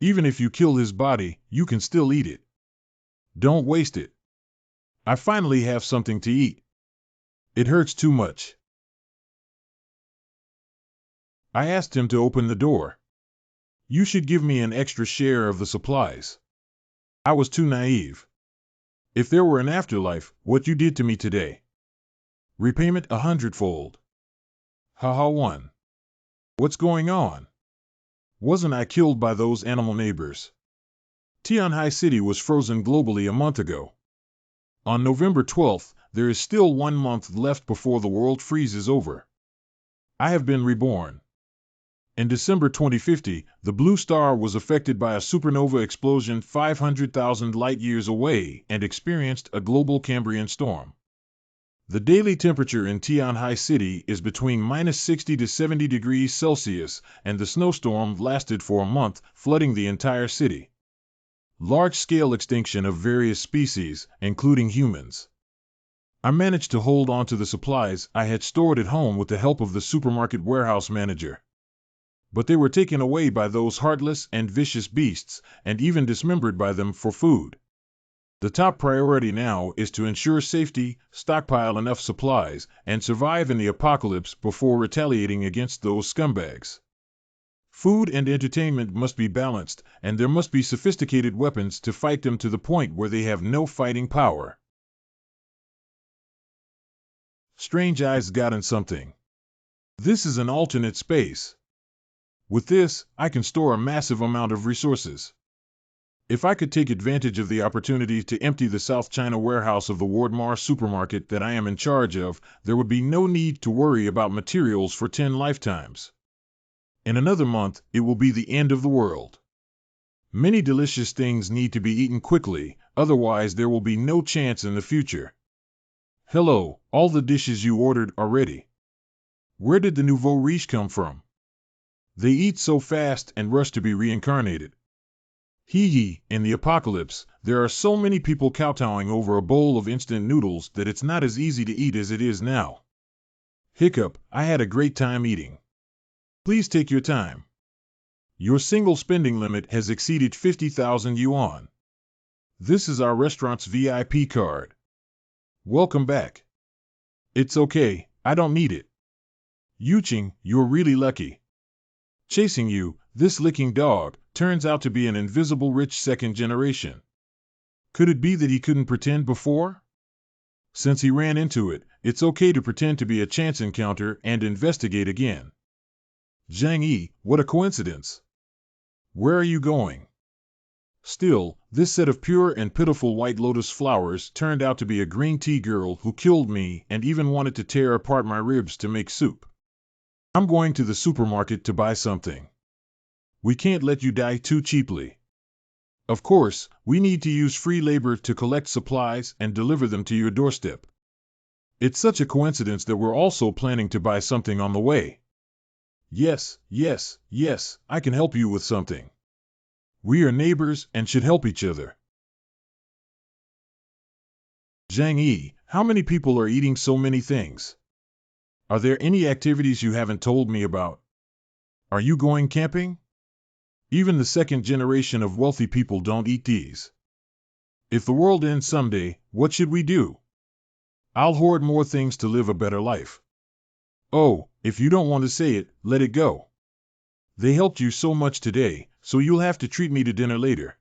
Even if you kill his body, you can still eat it. Don't waste it. I finally have something to eat. It hurts too much. I asked him to open the door. You should give me an extra share of the supplies. I was too naive. If there were an afterlife, what you did to me today. Repayment 100-fold. Haha 1. What's going on? Wasn't I killed by those animal neighbors? Tianhai City was frozen globally a month ago. On November 12th, there is still 1 month left before the world freezes over. I have been reborn. In December 2050, the blue star was affected by a supernova explosion 500,000 light-years away and experienced a global Cambrian storm. The daily temperature in Tianhai City is between -60 to 70 degrees Celsius, and the snowstorm lasted for a month, flooding the entire city. Large-scale extinction of various species, including humans. I managed to hold on to the supplies I had stored at home with the help of the supermarket warehouse manager. But they were taken away by those heartless and vicious beasts, and even dismembered by them for food. The top priority now is to ensure safety, stockpile enough supplies, and survive in the apocalypse before retaliating against those scumbags. Food and entertainment must be balanced, and there must be sophisticated weapons to fight them to the point where they have no fighting power. Strange Eyes gotten something. This is an alternate space. With this, I can store a massive amount of resources. If I could take advantage of the opportunity to empty the South China warehouse of the Wardmar supermarket that I am in charge of, there would be no need to worry about materials for 10 lifetimes. In another month, it will be the end of the world. Many delicious things need to be eaten quickly, otherwise there will be no chance in the future. Hello, all the dishes you ordered are ready. Where did the nouveau riche come from? They eat so fast and rush to be reincarnated. Hee, in the apocalypse, there are so many people kowtowing over a bowl of instant noodles that it's not as easy to eat as it is now. Hiccup, I had a great time eating. Please take your time. Your single spending limit has exceeded 50,000 yuan. This is our restaurant's VIP card. Welcome back. It's okay, I don't need it. Yuching, you're really lucky. Chasing you, this licking dog, turns out to be an invisible rich second generation. Could it be that he couldn't pretend before? Since he ran into it, it's okay to pretend to be a chance encounter and investigate again. Zhang Yi, what a coincidence. Where are you going? Still, this set of pure and pitiful white lotus flowers turned out to be a green tea girl who killed me and even wanted to tear apart my ribs to make soup. I'm going to the supermarket to buy something. We can't let you die too cheaply. Of course, we need to use free labor to collect supplies and deliver them to your doorstep. It's such a coincidence that we're also planning to buy something on the way. Yes, I can help you with something. We are neighbors and should help each other. Zhang Yi, how many people are eating so many things? Are there any activities you haven't told me about? Are you going camping? Even the second generation of wealthy people don't eat these. If the world ends someday, what should we do? I'll hoard more things to live a better life. Oh, if you don't want to say it, let it go. They helped you so much today, so you'll have to treat me to dinner later.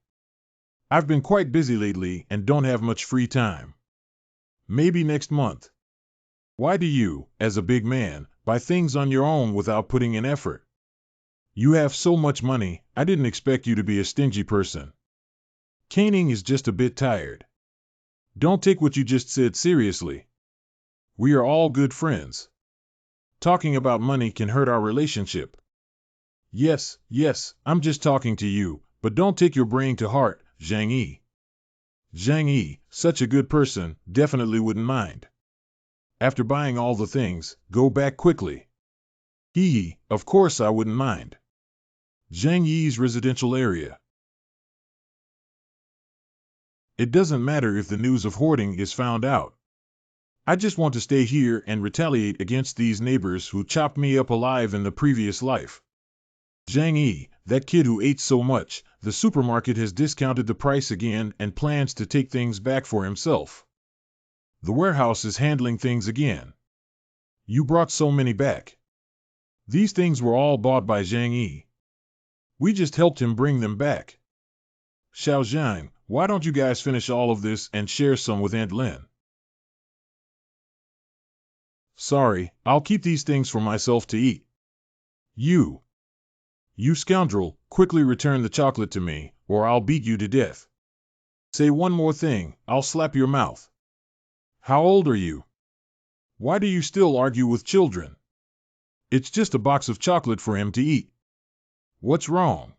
I've been quite busy lately and don't have much free time. Maybe next month. Why do you, as a big man, buy things on your own without putting in effort? You have so much money, I didn't expect you to be a stingy person. Caning is just a bit tired. Don't take what you just said seriously. We are all good friends. Talking about money can hurt our relationship. Yes, I'm just talking to you, but don't take your brain to heart, Zhang Yi. Zhang Yi, such a good person, definitely wouldn't mind. After buying all the things, go back quickly. Hee, of course I wouldn't mind. Zhang Yi's residential area. It doesn't matter if the news of hoarding is found out. I just want to stay here and retaliate against these neighbors who chopped me up alive in the previous life. Zhang Yi, that kid who ate so much. The supermarket has discounted the price again and plans to take things back for himself. The warehouse is handling things again. You brought so many back. These things were all bought by Zhang Yi. We just helped him bring them back. Xiao Zhang, why don't you guys finish all of this and share some with Aunt Lin? Sorry, I'll keep these things for myself to eat. You scoundrel, quickly return the chocolate to me, or I'll beat you to death. Say one more thing, I'll slap your mouth. How old are you? Why do you still argue with children? It's just a box of chocolate for him to eat. What's wrong?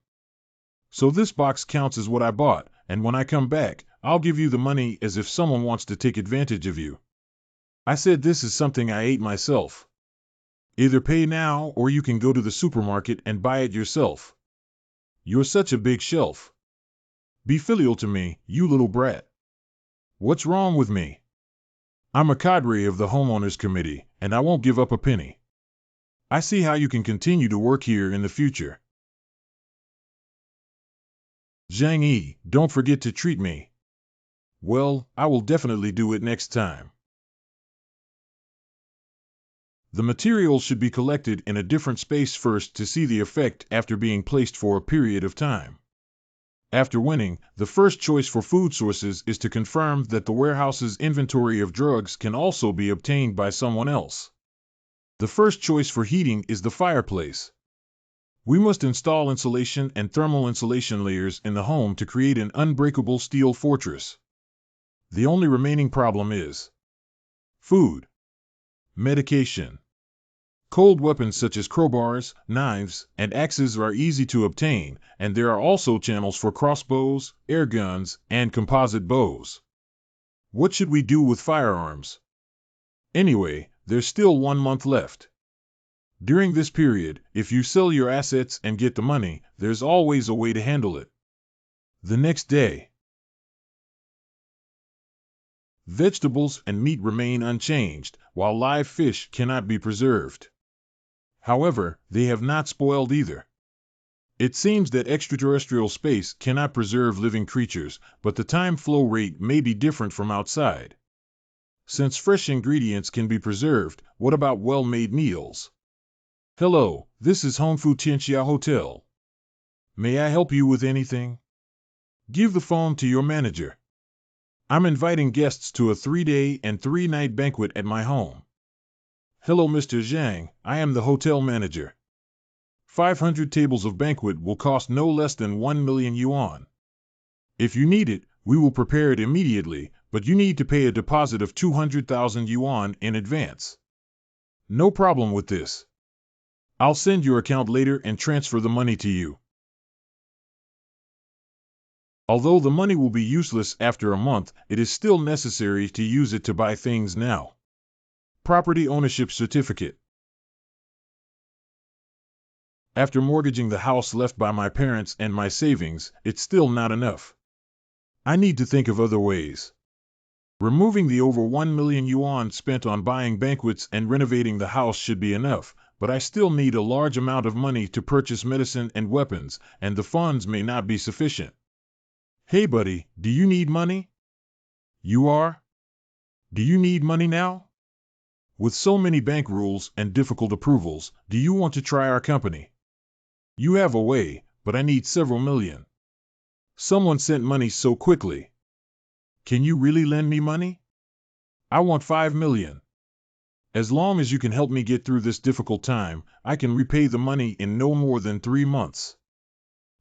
So this box counts as what I bought, and when I come back, I'll give you the money as if someone wants to take advantage of you. I said this is something I ate myself. Either pay now or you can go to the supermarket and buy it yourself. You're such a big shelf. Be filial to me, you little brat. What's wrong with me? I'm a cadre of the homeowners committee, and I won't give up a penny. I see how you can continue to work here in the future. Zhang Yi, don't forget to treat me. Well, I will definitely do it next time. The material should be collected in a different space first to see the effect after being placed for a period of time. After winning, the first choice for food sources is to confirm that the warehouse's inventory of drugs can also be obtained by someone else. The first choice for heating is the fireplace. We must install insulation and thermal insulation layers in the home to create an unbreakable steel fortress. The only remaining problem is food, medication. Cold weapons such as crowbars, knives, and axes are easy to obtain, and there are also channels for crossbows, air guns, and composite bows. What should we do with firearms? Anyway, there's still 1 month left. During this period, if you sell your assets and get the money, there's always a way to handle it. The next day, vegetables and meat remain unchanged, while live fish cannot be preserved. However, they have not spoiled either. It seems that extraterrestrial space cannot preserve living creatures, but the time flow rate may be different from outside. Since fresh ingredients can be preserved, what about well-made meals? Hello, this is Hongfu Tianxia Hotel. May I help you with anything? Give the phone to your manager. I'm inviting guests to a 3-day and 3-night banquet at my home. Hello, Mr. Zhang, I am the hotel manager. 500 tables of banquet will cost no less than 1 million yuan. If you need it, we will prepare it immediately, but you need to pay a deposit of 200,000 yuan in advance. No problem with this. I'll send your account later and transfer the money to you. Although the money will be useless after a month, it is still necessary to use it to buy things now. Property ownership certificate. After mortgaging the house left by my parents and my savings, it's still not enough. I need to think of other ways. Removing the over 1 million yuan spent on buying banquets and renovating the house should be enough, but I still need a large amount of money to purchase medicine and weapons, and the funds may not be sufficient. Hey buddy, do you need money? You are? Do you need money now? With so many bank rules and difficult approvals, do you want to try our company? You have a way, but I need several million. Someone sent money so quickly. Can you really lend me money? I want 5 million. As long as you can help me get through this difficult time, I can repay the money in no more than 3 months.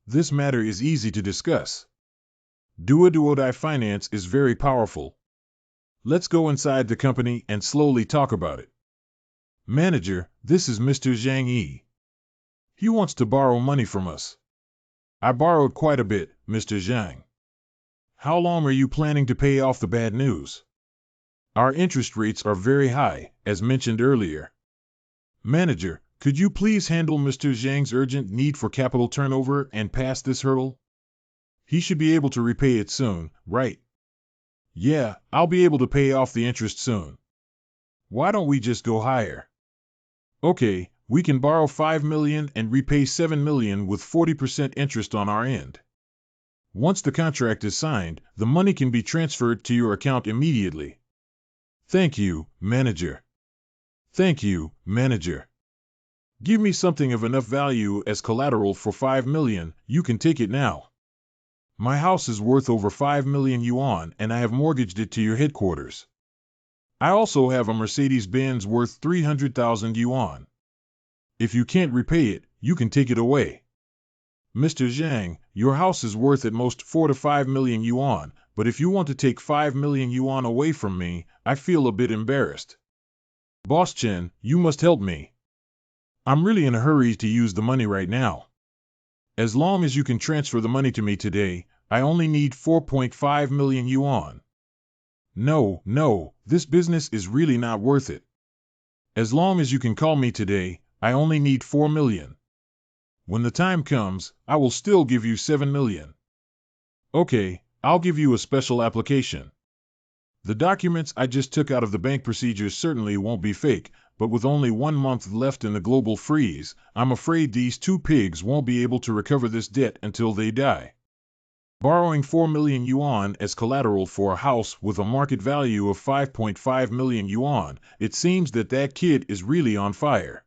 This matter is easy to discuss. Duodai finance is very powerful. Let's go inside the company and slowly talk about it. Manager, this is Mr. Zhang Yi. He wants to borrow money from us. I borrowed quite a bit, Mr. Zhang. How long are you planning to pay off the bad news? Our interest rates are very high, as mentioned earlier. Manager, could you please handle Mr. Zhang's urgent need for capital turnover and pass this hurdle? He should be able to repay it soon, right? Yeah, I'll be able to pay off the interest soon. Why don't we just go higher? Okay, We can borrow 5 million and repay 7 million with 40% interest on our end. Once the contract is signed, the money can be transferred to your account immediately. Thank you, manager. Thank you, manager. Give me something of enough value as collateral for 5 million, you can take it now. My house is worth over 5 million yuan and I have mortgaged it to your headquarters. I also have a Mercedes-Benz worth 300,000 yuan. If you can't repay it, you can take it away. Mr. Zhang, your house is worth at most 4 to 5 million yuan, but if you want to take 5 million yuan away from me, I feel a bit embarrassed. Boss Chen, you must help me. I'm really in a hurry to use the money right now. As long as you can transfer the money to me today, I only need 4.5 million yuan. No, this business is really not worth it. As long as you can call me today, I only need 4 million. When the time comes, I will still give you 7 million. Okay, I'll give you a special application. The documents I just took out of the bank procedures certainly won't be fake, but with only 1 month left in the global freeze, I'm afraid these two pigs won't be able to recover this debt until they die. Borrowing 4 million yuan as collateral for a house with a market value of 5.5 million yuan, it seems that kid is really on fire.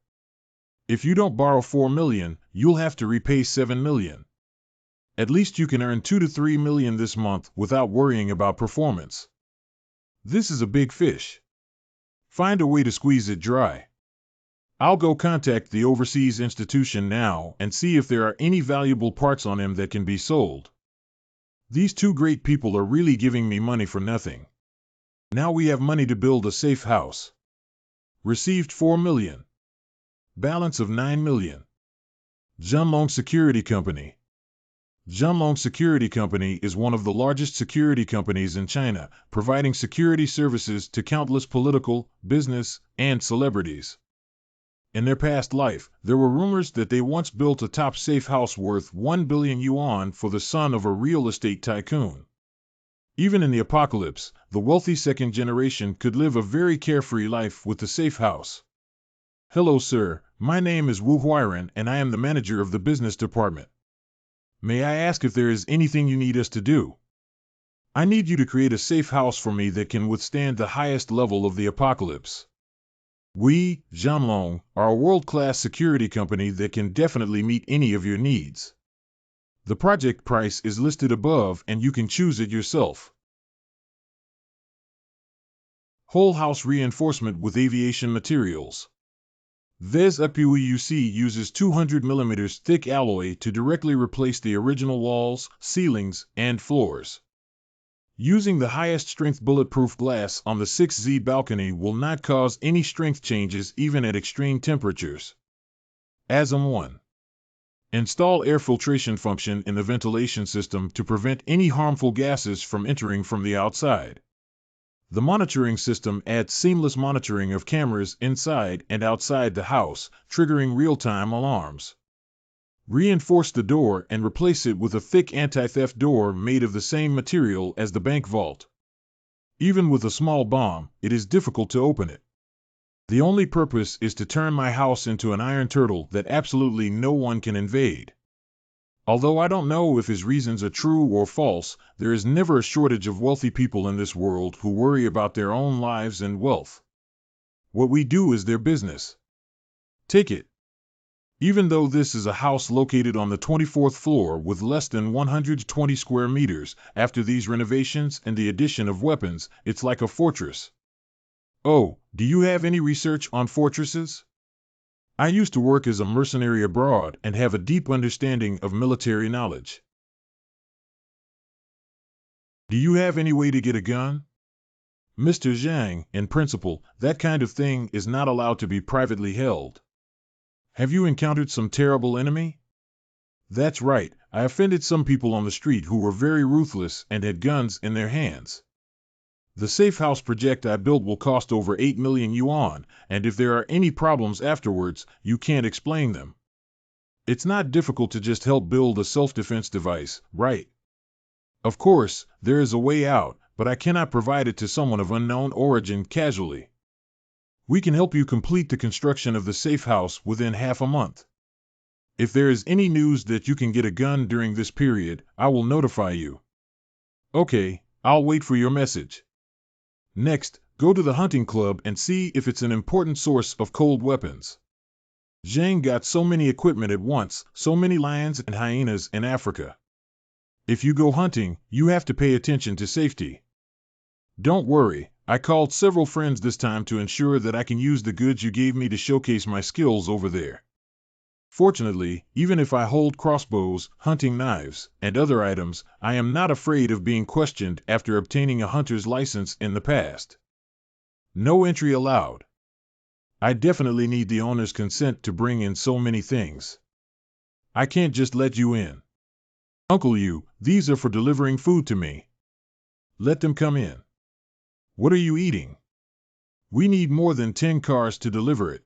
If you don't borrow 4 million, you'll have to repay 7 million. At least you can earn 2 to 3 million this month without worrying about performance. This is a big fish. Find a way to squeeze it dry. I'll go contact the overseas institution now and see if there are any valuable parts on him that can be sold. These two great people are really giving me money for nothing. Now we have money to build a safe house. Received 4 million. Balance of 9 million. Zhenlong Security Company. Zhenlong Security Company is one of the largest security companies in China, providing security services to countless political, business, and celebrities. In their past life, there were rumors that they once built a top safe house worth 1 billion yuan for the son of a real estate tycoon. Even in the apocalypse, the wealthy second generation could live a very carefree life with the safe house. Hello sir, my name is Wu Huiren and I am the manager of the business department. May I ask if there is anything you need us to do? I need you to create a safe house for me that can withstand the highest level of the apocalypse. We, Zhenlong, are a world-class security company that can definitely meet any of your needs. The project price is listed above and you can choose it yourself. Whole house reinforcement with aviation materials. VES UC uses 200 mm thick alloy to directly replace the original walls, ceilings, and floors. Using the highest strength bulletproof glass on the 6Z balcony will not cause any strength changes even at extreme temperatures. ASM 1. Install air filtration function in the ventilation system to prevent any harmful gases from entering from the outside. The monitoring system adds seamless monitoring of cameras inside and outside the house, triggering real-time alarms. Reinforce the door and replace it with a thick anti-theft door made of the same material as the bank vault. Even with a small bomb, it is difficult to open it. The only purpose is to turn my house into an iron turtle that absolutely no one can invade. Although I don't know if his reasons are true or false, there is never a shortage of wealthy people in this world who worry about their own lives and wealth. What we do is their business. Take it. Even though this is a house located on the 24th floor with less than 120 square meters, after these renovations and the addition of weapons, it's like a fortress. Oh, do you have any research on fortresses? I used to work as a mercenary abroad and have a deep understanding of military knowledge. Do you have any way to get a gun? Mr. Zhang, in principle, that kind of thing is not allowed to be privately held. Have you encountered some terrible enemy? That's right, I offended some people on the street who were very ruthless and had guns in their hands. The safe house project I built will cost over 8 million yuan, and if there are any problems afterwards, you can't explain them. It's not difficult to just help build a self-defense device, right? Of course, there is a way out, but I cannot provide it to someone of unknown origin casually. We can help you complete the construction of the safe house within half a month. If there is any news that you can get a gun during this period, I will notify you. Okay, I'll wait for your message. Next, go to the hunting club and see if it's an important source of cold weapons. Zhang got so many equipment at once, so many lions and hyenas in Africa. If you go hunting, you have to pay attention to safety. Don't worry, I called several friends this time to ensure that I can use the goods you gave me to showcase my skills over there. Fortunately, even if I hold crossbows, hunting knives, and other items, I am not afraid of being questioned after obtaining a hunter's license in the past. No entry allowed. I definitely need the owner's consent to bring in so many things. I can't just let you in. Uncle Yu, these are for delivering food to me. Let them come in. What are you eating? We need more than 10 cars to deliver it.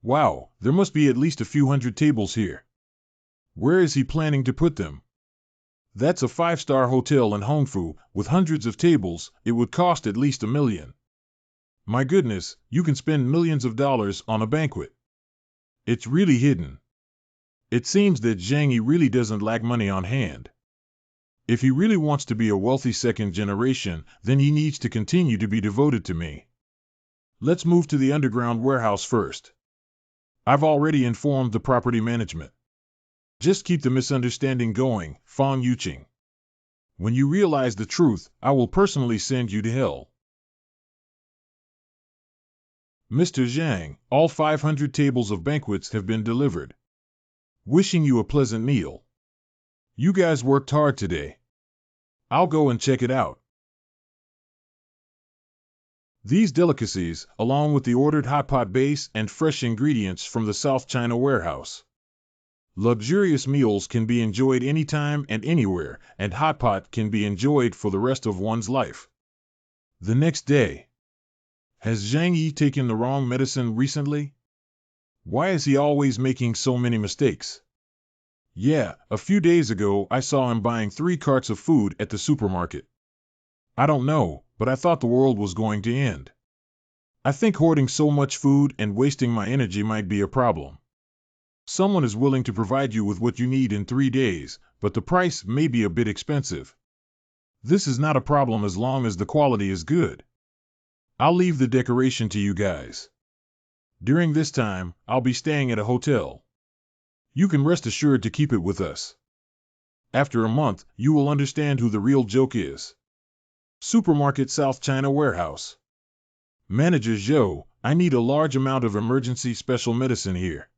Wow, there must be at least a few hundred tables here. Where is he planning to put them? That's a 5-star hotel in Hongfu, with hundreds of tables. It would cost at least $1 million. My goodness, you can spend millions of dollars on a banquet. It's really hidden. It seems that Zhang Yi really doesn't lack money on hand. If he really wants to be a wealthy second generation, then he needs to continue to be devoted to me. Let's move to the underground warehouse first. I've already informed the property management. Just keep the misunderstanding going, Fang Yuqing. When you realize the truth, I will personally send you to hell. Mr. Zhang, all 500 tables of banquets have been delivered. Wishing you a pleasant meal. You guys worked hard today. I'll go and check it out. These delicacies, along with the ordered hot pot base and fresh ingredients from the South China warehouse. Luxurious meals can be enjoyed anytime and anywhere, and hot pot can be enjoyed for the rest of one's life. The next day. Has Zhang Yi taken the wrong medicine recently? Why is he always making so many mistakes? Yeah, a few days ago I saw him buying 3 carts of food at the supermarket. I don't know, but I thought the world was going to end. I think hoarding so much food and wasting my energy might be a problem. Someone is willing to provide you with what you need in 3 days, but the price may be a bit expensive. This is not a problem as long as the quality is good. I'll leave the decoration to you guys. During this time, I'll be staying at a hotel. You can rest assured to keep it with us. After a month, you will understand who the real joke is. Supermarket South China Warehouse. Manager Zhou, I need a large amount of emergency special medicine here.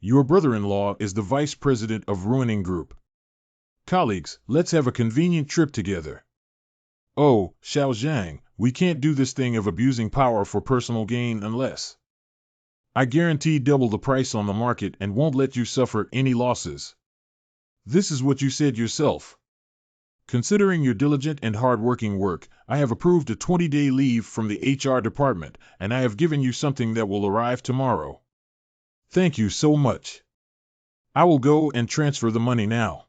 Your brother-in-law is the vice president of Ruining Group. Colleagues, let's have a convenient trip together. Oh, Xiao Zhang, we can't do this thing of abusing power for personal gain unless. I guarantee double the price on the market and won't let you suffer any losses. This is what you said yourself. Considering your diligent and hard-working work, I have approved a 20-day leave from the HR department, and I have given you something that will arrive tomorrow. Thank you so much. I will go and transfer the money now.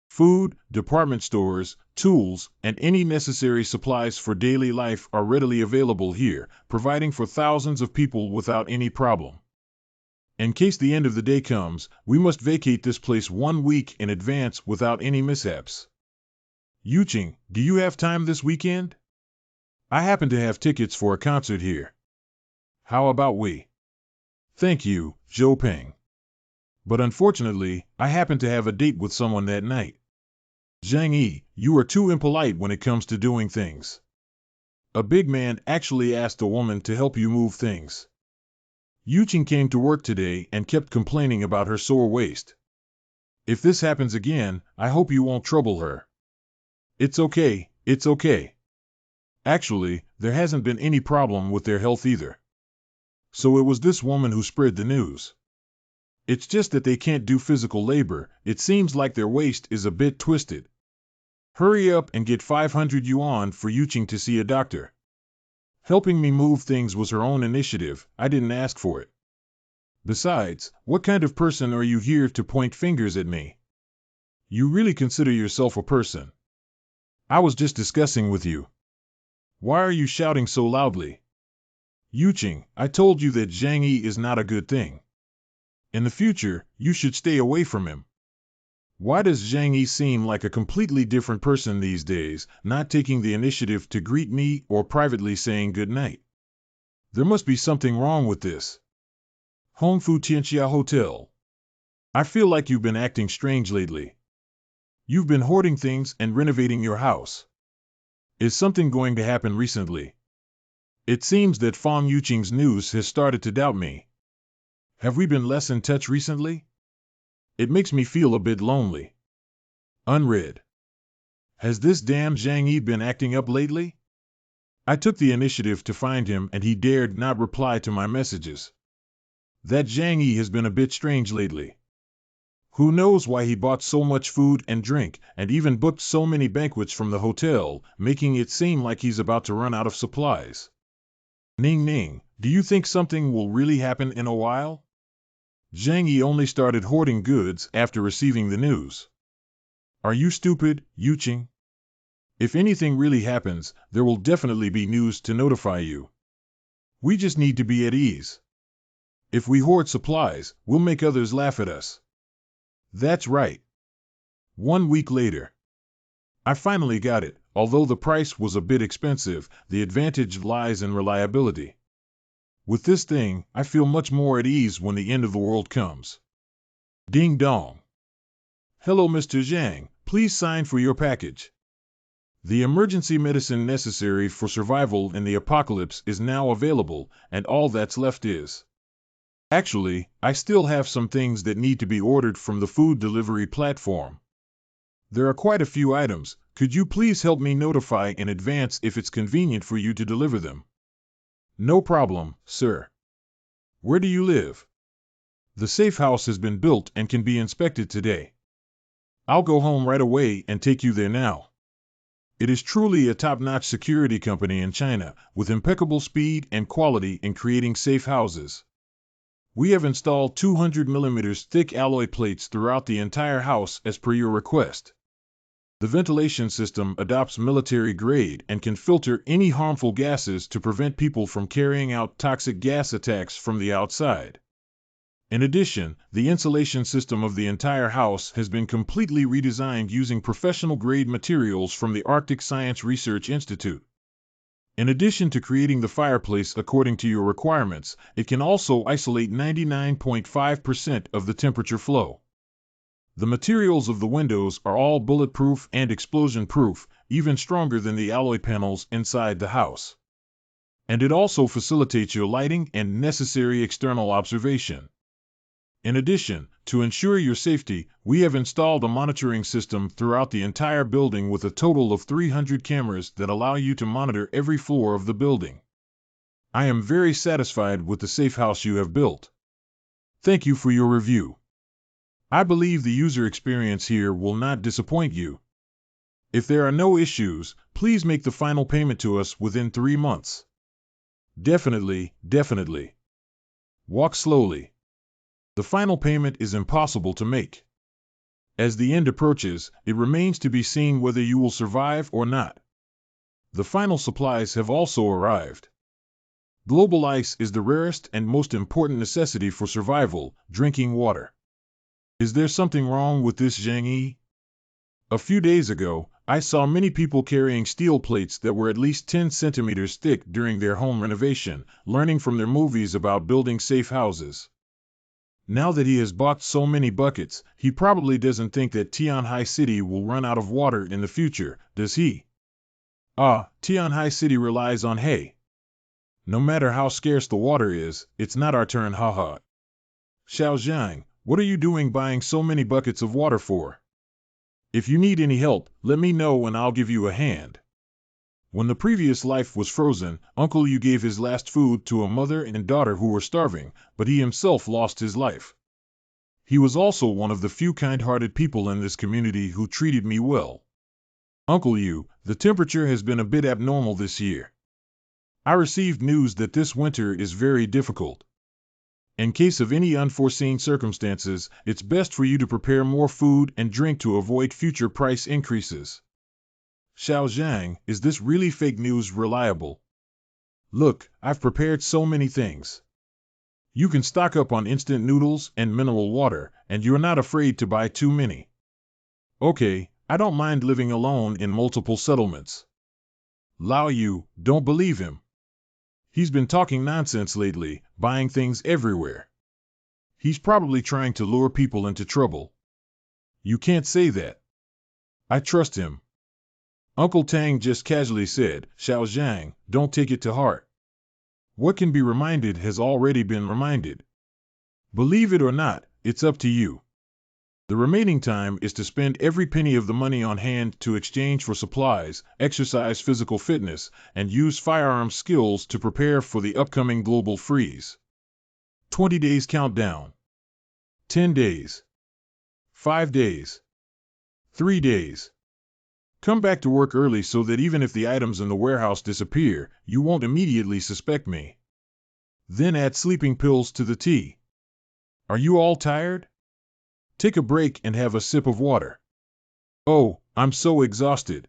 Food, department stores, tools, and any necessary supplies for daily life are readily available here, providing for thousands of people without any problem. In case the end of the day comes, we must vacate this place 1 week in advance without any mishaps. Yuqing, do you have time this weekend? I happen to have tickets for a concert here. How about we? Thank you, Zhou Peng. But unfortunately, I happen to have a date with someone that night. Zhang Yi, you are too impolite when it comes to doing things. A big man actually asked a woman to help you move things. Yuqing came to work today and kept complaining about her sore waist. If this happens again, I hope you won't trouble her. It's okay, it's okay. Actually, there hasn't been any problem with their health either. So it was this woman who spread the news. It's just that they can't do physical labor. It seems like their waist is a bit twisted. Hurry up and get 500 yuan for Yuqing to see a doctor. Helping me move things was her own initiative. I didn't ask for it. Besides, what kind of person are you here to point fingers at me? You really consider yourself a person? I was just discussing with you. Why are you shouting so loudly? Yuqing, I told you that Zhang Yi is not a good thing. In the future, you should stay away from him. Why does Zhang Yi seem like a completely different person these days, not taking the initiative to greet me or privately saying good night? There must be something wrong with this. Hongfu Tianxia Hotel. I feel like you've been acting strange lately. You've been hoarding things and renovating your house. Is something going to happen recently? It seems that Fang Yuqing's news has started to doubt me. Have we been less in touch recently? It makes me feel a bit lonely. Unread. Has this damn Zhang Yi been acting up lately? I took the initiative to find him and he dared not reply to my messages. That Zhang Yi has been a bit strange lately. Who knows why he bought so much food and drink and even booked so many banquets from the hotel, making it seem like he's about to run out of supplies. Ning Ning, do you think something will really happen in a while? Zhang Yi only started hoarding goods after receiving the news. Are you stupid, Yuqing? If anything really happens, there will definitely be news to notify you. We just need to be at ease. If we hoard supplies, we'll make others laugh at us. That's right. 1 week later. I finally got it. Although the price was a bit expensive, the advantage lies in reliability. With this thing, I feel much more at ease when the end of the world comes. Ding dong. Hello, Mr. Zhang. Please sign for your package. The emergency medicine necessary for survival in the apocalypse is now available, and all that's left is. Actually, I still have some things that need to be ordered from the food delivery platform. There are quite a few items. Could you please help me notify in advance if it's convenient for you to deliver them? No problem, sir. Where do you live? The safe house has been built and can be inspected today. I'll go home right away and take you there now. It is truly a top-notch security company in China, with impeccable speed and quality in creating safe houses. We have installed 200 mm thick alloy plates throughout the entire house as per your request. The ventilation system adopts military grade and can filter any harmful gases to prevent people from carrying out toxic gas attacks from the outside. In addition, the insulation system of the entire house has been completely redesigned using professional-grade materials from the Arctic Science Research Institute. In addition to creating the fireplace according to your requirements, it can also isolate 99.5% of the temperature flow. The materials of the windows are all bulletproof and explosion-proof, even stronger than the alloy panels inside the house. And it also facilitates your lighting and necessary external observation. In addition, to ensure your safety, we have installed a monitoring system throughout the entire building with a total of 300 cameras that allow you to monitor every floor of the building. I am very satisfied with the safe house you have built. Thank you for your review. I believe the user experience here will not disappoint you. If there are no issues, please make the final payment to us within 3 months. Definitely, definitely. Walk slowly. The final payment is impossible to make. As the end approaches, it remains to be seen whether you will survive or not. The final supplies have also arrived. Global ice is the rarest and most important necessity for survival, drinking water. Is there something wrong with this Zhang Yi? A few days ago, I saw many people carrying steel plates that were at least 10 centimeters thick during their home renovation, learning from their movies about building safe houses. Now that he has bought so many buckets, he probably doesn't think that Tianhai City will run out of water in the future, does he? Tianhai City relies on hay. No matter how scarce the water is, it's not our turn, haha. Xiao Zhang, what are you doing buying so many buckets of water for? If you need any help, let me know and I'll give you a hand. When the previous life was frozen, Uncle Yu gave his last food to a mother and daughter who were starving, but he himself lost his life. He was also one of the few kind-hearted people in this community who treated me well. Uncle Yu, the temperature has been a bit abnormal this year. I received news that this winter is very difficult. In case of any unforeseen circumstances, it's best for you to prepare more food and drink to avoid future price increases. Xiao Zhang, is this really fake news reliable? Look, I've prepared so many things. You can stock up on instant noodles and mineral water, and you're not afraid to buy too many. Okay, I don't mind living alone in multiple settlements. Lao Yu, don't believe him. He's been talking nonsense lately, buying things everywhere. He's probably trying to lure people into trouble. You can't say that. I trust him. Uncle Tang just casually said, Xiao Zhang, don't take it to heart. What can be reminded has already been reminded. Believe it or not, it's up to you. The remaining time is to spend every penny of the money on hand to exchange for supplies, exercise physical fitness, and use firearm skills to prepare for the upcoming global freeze. 20 days countdown. 10 days. 5 days. 3 days. Come back to work early so that even if the items in the warehouse disappear, you won't immediately suspect me. Then add sleeping pills to the tea. Are you all tired? Take a break and have a sip of water. Oh, I'm so exhausted.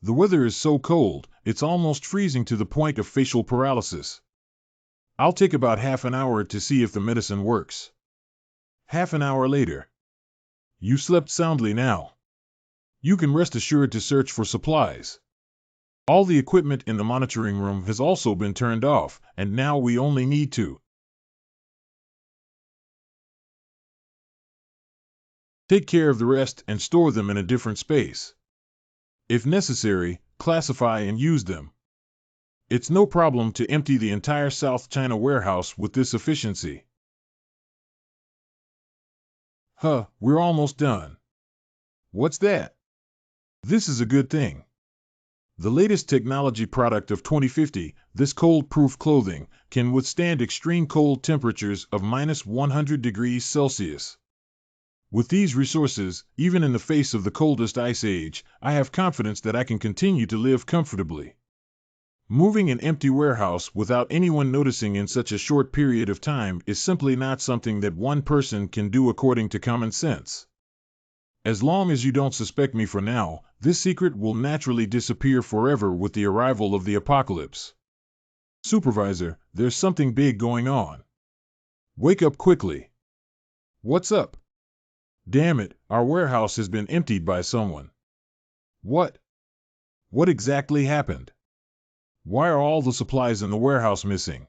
The weather is so cold, it's almost freezing to the point of facial paralysis. I'll take about half an hour to see if the medicine works. Half an hour later. You slept soundly now. You can rest assured to search for supplies. All the equipment in the monitoring room has also been turned off, and now we only need to take care of the rest and store them in a different space. If necessary, classify and use them. It's no problem to empty the entire South China warehouse with this efficiency. We're almost done. What's that? This is a good thing. The latest technology product of 2050, this cold-proof clothing, can withstand extreme cold temperatures of -100 degrees Celsius. With these resources, even in the face of the coldest ice age, I have confidence that I can continue to live comfortably. Moving an empty warehouse without anyone noticing in such a short period of time is simply not something that one person can do according to common sense. As long as you don't suspect me for now, this secret will naturally disappear forever with the arrival of the apocalypse. Supervisor, there's something big going on. Wake up quickly. What's up? Damn it, our warehouse has been emptied by someone. What? What exactly happened? Why are all the supplies in the warehouse missing?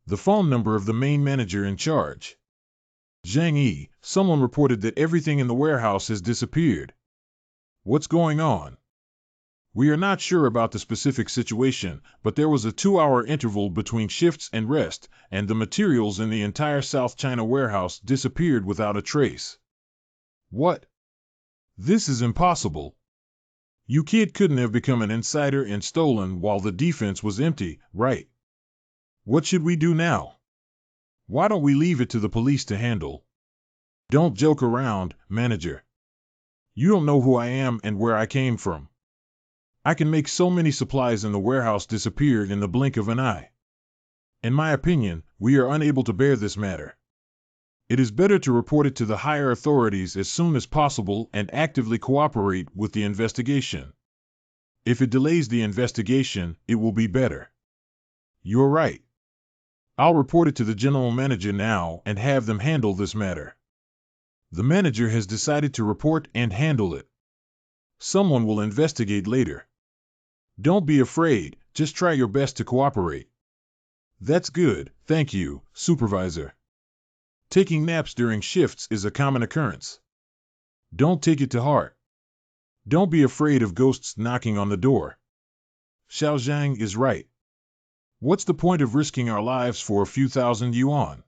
The phone number of the main manager in charge. Zhang Yi, someone reported that everything in the warehouse has disappeared. What's going on? We are not sure about the specific situation, but there was a 2-hour interval between shifts and rest, and the materials in the entire South China warehouse disappeared without a trace. What? This is impossible. You kid couldn't have become an insider and stolen while the defense was empty, right? What should we do now? Why don't we leave it to the police to handle? Don't joke around, manager. You don't know who I am and where I came from. I can make so many supplies in the warehouse disappear in the blink of an eye. In my opinion, we are unable to bear this matter. It is better to report it to the higher authorities as soon as possible and actively cooperate with the investigation. If it delays the investigation, it will be better. You're right. I'll report it to the general manager now and have them handle this matter. The manager has decided to report and handle it. Someone will investigate later. Don't be afraid, just try your best to cooperate. That's good, thank you, Supervisor. Taking naps during shifts is a common occurrence. Don't take it to heart. Don't be afraid of ghosts knocking on the door. Xiao Zhang is right. What's the point of risking our lives for a few thousand yuan?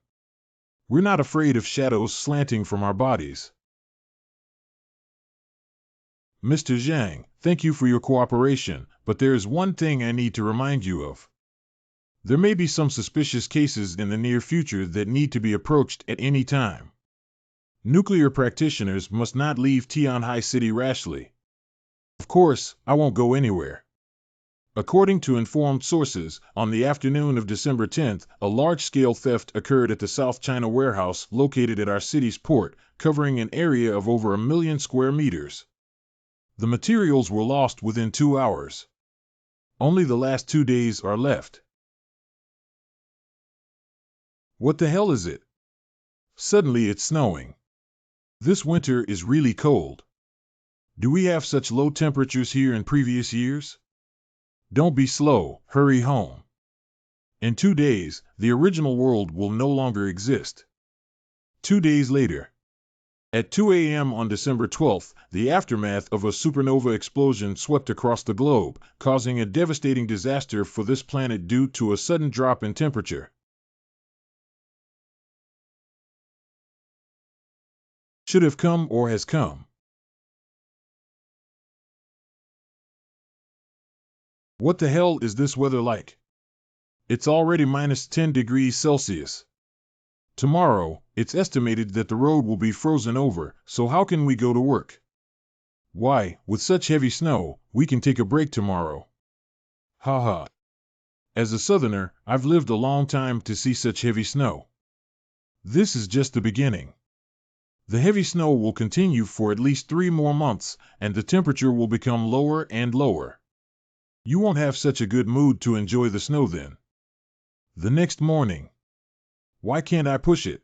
We're not afraid of shadows slanting from our bodies. Mr. Zhang, thank you for your cooperation, but there is one thing I need to remind you of. There may be some suspicious cases in the near future that need to be approached at any time. Nuclear practitioners must not leave Tianhai City rashly. Of course, I won't go anywhere. According to informed sources, on the afternoon of December 10th, a large-scale theft occurred at the South China warehouse located at our city's port, covering an area of over 1 million square meters. The materials were lost within 2 hours. Only the last 2 days are left. What the hell is it? Suddenly it's snowing. This winter is really cold. Do we have such low temperatures here in previous years? Don't be slow, hurry home. In 2 days, the original world will no longer exist. 2 days later. At 2 a.m. on December 12th, the aftermath of a supernova explosion swept across the globe, causing a devastating disaster for this planet due to a sudden drop in temperature. Should have come or has come. What the hell is this weather like? It's already minus 10 degrees Celsius. Tomorrow, it's estimated that the road will be frozen over, so how can we go to work? Why, with such heavy snow, we can take a break tomorrow. Ha ha. As a southerner, I've lived a long time to see such heavy snow. This is just the beginning. The heavy snow will continue for at least 3 more months, and the temperature will become lower and lower. You won't have such a good mood to enjoy the snow then. The next morning. Why can't I push it?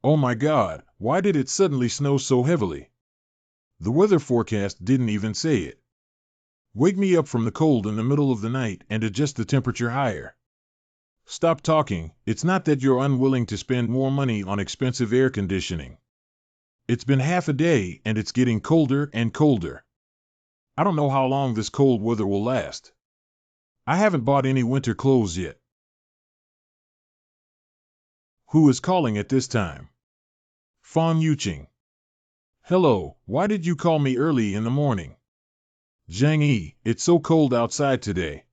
Oh my God, why did it suddenly snow so heavily? The weather forecast didn't even say it. Wake me up from the cold in the middle of the night and adjust the temperature higher. Stop talking, it's not that you're unwilling to spend more money on expensive air conditioning. It's been half a day and it's getting colder and colder. I don't know how long this cold weather will last. I haven't bought any winter clothes yet. Who is calling at this time? Confronting. Hello, why did you call me early in the morning? Zhang Yi, it's so cold outside today.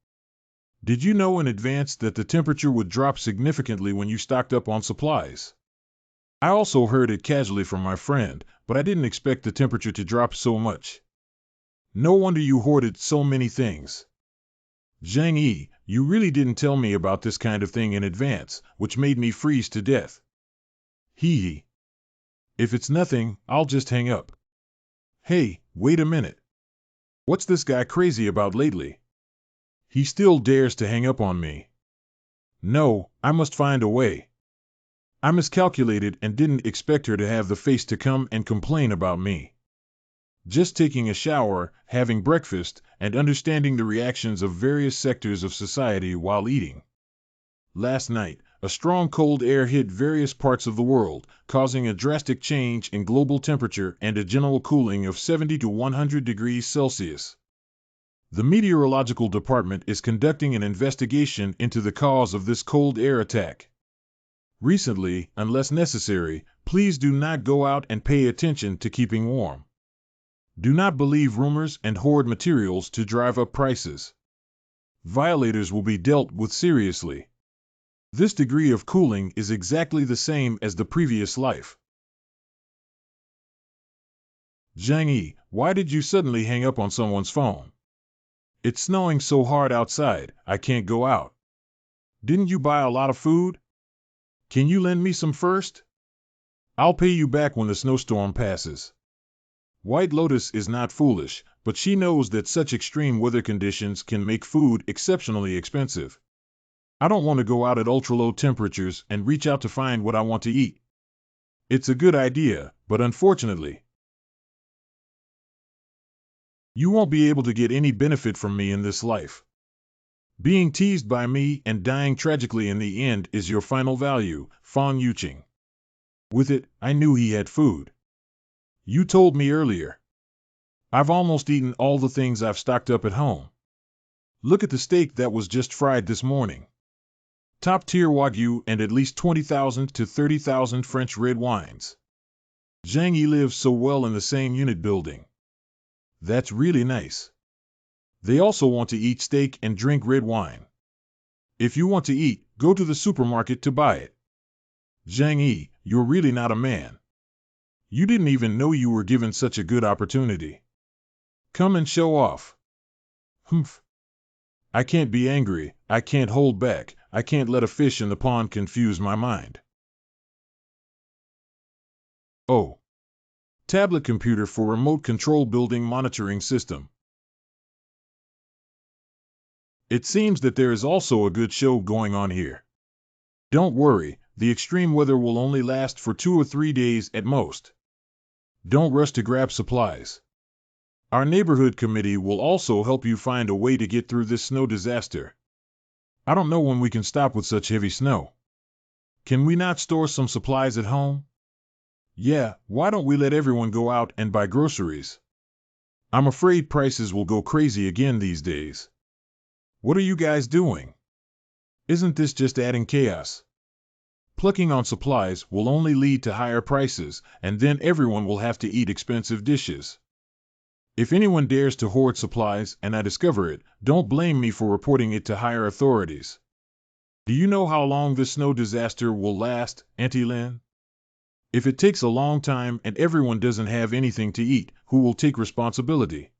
Did you know in advance that the temperature would drop significantly when you stocked up on supplies? I also heard it casually from my friend, but I didn't expect the temperature to drop so much. No wonder you hoarded so many things. Zhang Yi, you really didn't tell me about this kind of thing in advance, which made me freeze to death. Hee hee. If it's nothing, I'll just hang up. Hey, wait a minute. What's this guy crazy about lately? He still dares to hang up on me. No, I must find a way. I miscalculated and didn't expect her to have the face to come and complain about me. Just taking a shower, having breakfast, and understanding the reactions of various sectors of society while eating. Last night, a strong cold air hit various parts of the world, causing a drastic change in global temperature and a general cooling of 70 to 100 degrees Celsius. The meteorological department is conducting an investigation into the cause of this cold air attack. Recently, unless necessary, please do not go out and pay attention to keeping warm. Do not believe rumors and hoard materials to drive up prices. Violators will be dealt with seriously. This degree of cooling is exactly the same as the previous life. Zhang Yi, why did you suddenly hang up on someone's phone? It's snowing so hard outside, I can't go out. Didn't you buy a lot of food? Can you lend me some first? I'll pay you back when the snowstorm passes. White Lotus is not foolish, but she knows that such extreme weather conditions can make food exceptionally expensive. I don't want to go out at ultra-low temperatures and reach out to find what I want to eat. It's a good idea, but unfortunately, you won't be able to get any benefit from me in this life. Being teased by me and dying tragically in the end is your final value, Fang Yuqing. With it, I knew he had food. You told me earlier. I've almost eaten all the things I've stocked up at home. Look at the steak that was just fried this morning. Top-tier Wagyu and at least 20,000 to 30,000 French red wines. Zhang Yi lives so well in the same unit building. That's really nice. They also want to eat steak and drink red wine. If you want to eat, go to the supermarket to buy it. Zhang Yi, you're really not a man. You didn't even know you were given such a good opportunity. Come and show off. Humph. I can't be angry, I can't hold back, I can't let a fish in the pond confuse my mind. Oh. Tablet computer for remote control building monitoring system. It seems that there is also a good show going on here. Don't worry, the extreme weather will only last for 2 or 3 days at most. Don't rush to grab supplies. Our neighborhood committee will also help you find a way to get through this snow disaster. I don't know when we can stop with such heavy snow. Can we not store some supplies at home? Yeah, why don't we let everyone go out and buy groceries? I'm afraid prices will go crazy again these days. What are you guys doing? Isn't this just adding chaos? Plucking on supplies will only lead to higher prices, and then everyone will have to eat expensive dishes. If anyone dares to hoard supplies and I discover it, don't blame me for reporting it to higher authorities. Do you know how long this snow disaster will last, Auntie Lynn? If it takes a long time and everyone doesn't have anything to eat, who will take responsibility?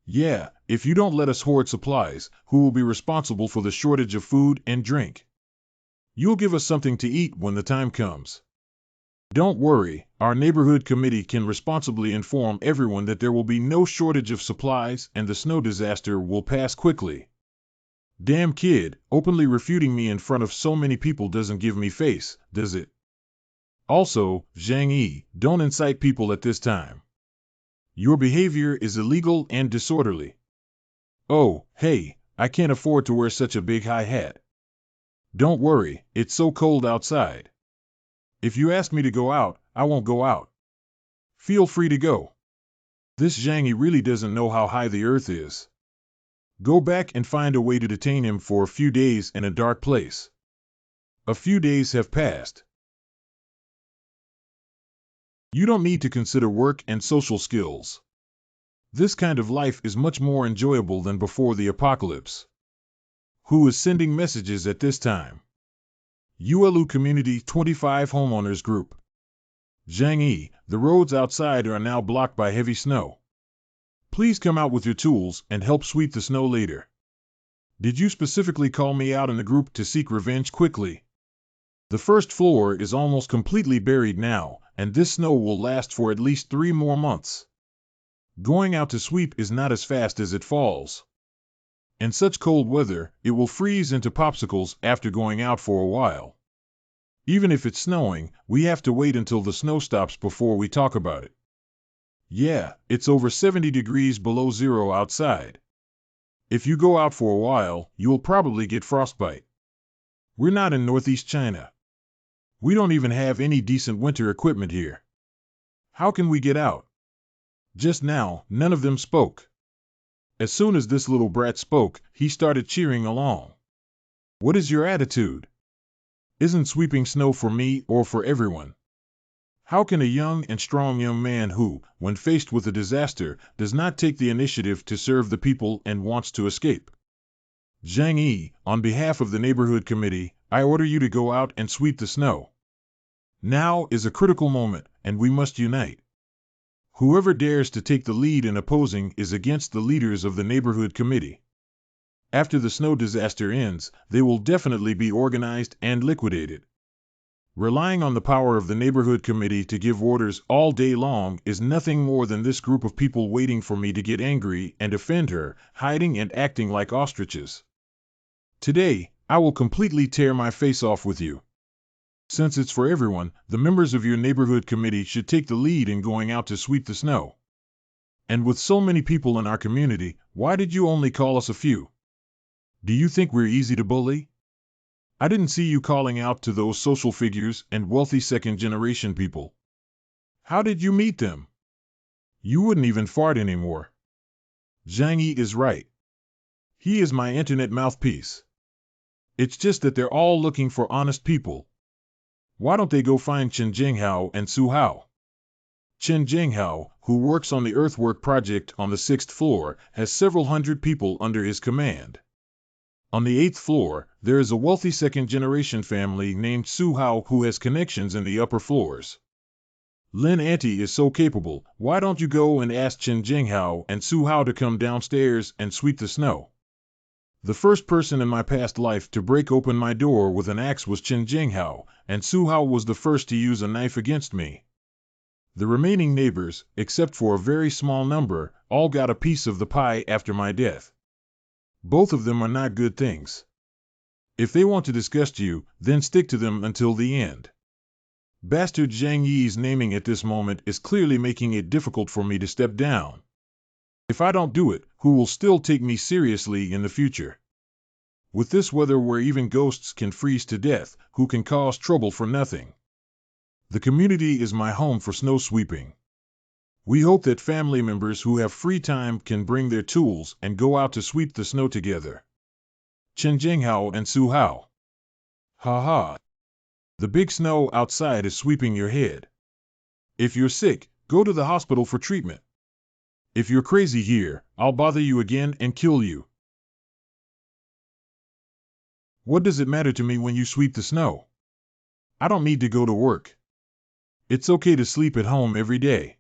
Yeah, if you don't let us hoard supplies, who will be responsible for the shortage of food and drink? You'll give us something to eat when the time comes. Don't worry, our neighborhood committee can responsibly inform everyone that there will be no shortage of supplies and the snow disaster will pass quickly. Damn kid, openly refuting me in front of so many people doesn't give me face, does it? Also, Zhang Yi, don't incite people at this time. Your behavior is illegal and disorderly. Oh, hey, I can't afford to wear such a big high hat. Don't worry, it's so cold outside. If you ask me to go out, I won't go out. Feel free to go. This Zhang Yi really doesn't know how high the earth is. Go back and find a way to detain him for a few days in a dark place. A few days have passed. You don't need to consider work and social skills. This kind of life is much more enjoyable than before the apocalypse. Who is sending messages at this time? ULU Community 25 Homeowners Group. Zhang Yi, the roads outside are now blocked by heavy snow. Please come out with your tools and help sweep the snow later. Did you specifically call me out in the group to seek revenge quickly? The first floor is almost completely buried now, and this snow will last for at least 3 more months. Going out to sweep is not as fast as it falls. In such cold weather, it will freeze into popsicles after going out for a while. Even if it's snowing, we have to wait until the snow stops before we talk about it. Yeah, it's over 70 degrees below zero outside. If you go out for a while, you'll probably get frostbite. We're not in Northeast China. We don't even have any decent winter equipment here. How can we get out? Just now, none of them spoke. As soon as this little brat spoke, he started cheering along. What is your attitude? Isn't sweeping snow for me or for everyone? How can a young and strong young man who, when faced with a disaster, does not take the initiative to serve the people and wants to escape? Zhang Yi, on behalf of the neighborhood committee, I order you to go out and sweep the snow. Now is a critical moment, and we must unite. Whoever dares to take the lead in opposing is against the leaders of the neighborhood committee. After the snow disaster ends, they will definitely be organized and liquidated. Relying on the power of the neighborhood committee to give orders all day long is nothing more than this group of people waiting for me to get angry and offend her, hiding and acting like ostriches. Today, I will completely tear my face off with you. Since it's for everyone, the members of your neighborhood committee should take the lead in going out to sweep the snow. And with so many people in our community, why did you only call us a few? Do you think we're easy to bully? I didn't see you calling out to those social figures and wealthy second-generation people. How did you meet them? You wouldn't even fart anymore. Zhang Yi is right. He is my internet mouthpiece. It's just that they're all looking for honest people. Why don't they go find Chen Jinghao and Su Hao? Chen Jinghao, who works on the earthwork project on the 6th floor, has several hundred people under his command. On the 8th floor, there is a wealthy second-generation family named Su Hao who has connections in the upper floors. Lin Auntie is so capable, why don't you go and ask Chen Jinghao and Su Hao to come downstairs and sweep the snow? The first person in my past life to break open my door with an axe was Chen Jinghao, and Su Hao was the first to use a knife against me. The remaining neighbors, except for a very small number, all got a piece of the pie after my death. Both of them are not good things. If they want to disgust you, then stick to them until the end. Bastard Zhang Yi's naming at this moment is clearly making it difficult for me to step down. If I don't do it, who will still take me seriously in the future? With this weather where even ghosts can freeze to death, who can cause trouble for nothing? The community is my home for snow sweeping. We hope that family members who have free time can bring their tools and go out to sweep the snow together. Chen Jinghao and Su Hao. Ha ha. The big snow outside is sweeping your head. If you're sick, go to the hospital for treatment. If you're crazy here, I'll bother you again and kill you. What does it matter to me when you sweep the snow? I don't need to go to work. It's okay to sleep at home every day.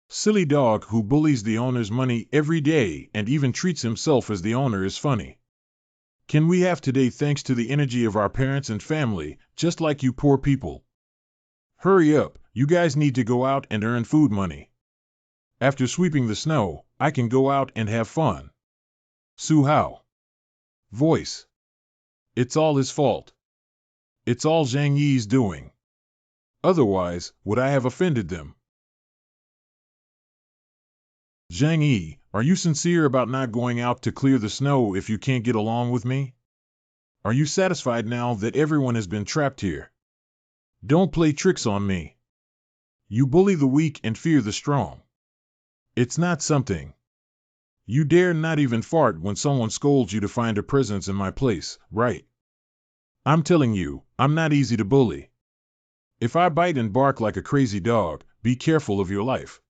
Silly dog who bullies the owner's money every day and even treats himself as the owner is funny. Can we have today thanks to the energy of our parents and family, just like you poor people? Hurry up, you guys need to go out and earn food money. After sweeping the snow, I can go out and have fun. Su Hao. Voice. It's all his fault. It's all Zhang Yi's doing. Otherwise, would I have offended them? Zhang Yi, are you sincere about not going out to clear the snow if you can't get along with me? Are you satisfied now that everyone has been trapped here? Don't play tricks on me. You bully the weak and fear the strong. It's not something. You dare not even fart when someone scolds you to find a presence in my place, right? I'm telling you, I'm not easy to bully. If I bite and bark like a crazy dog, be careful of your life.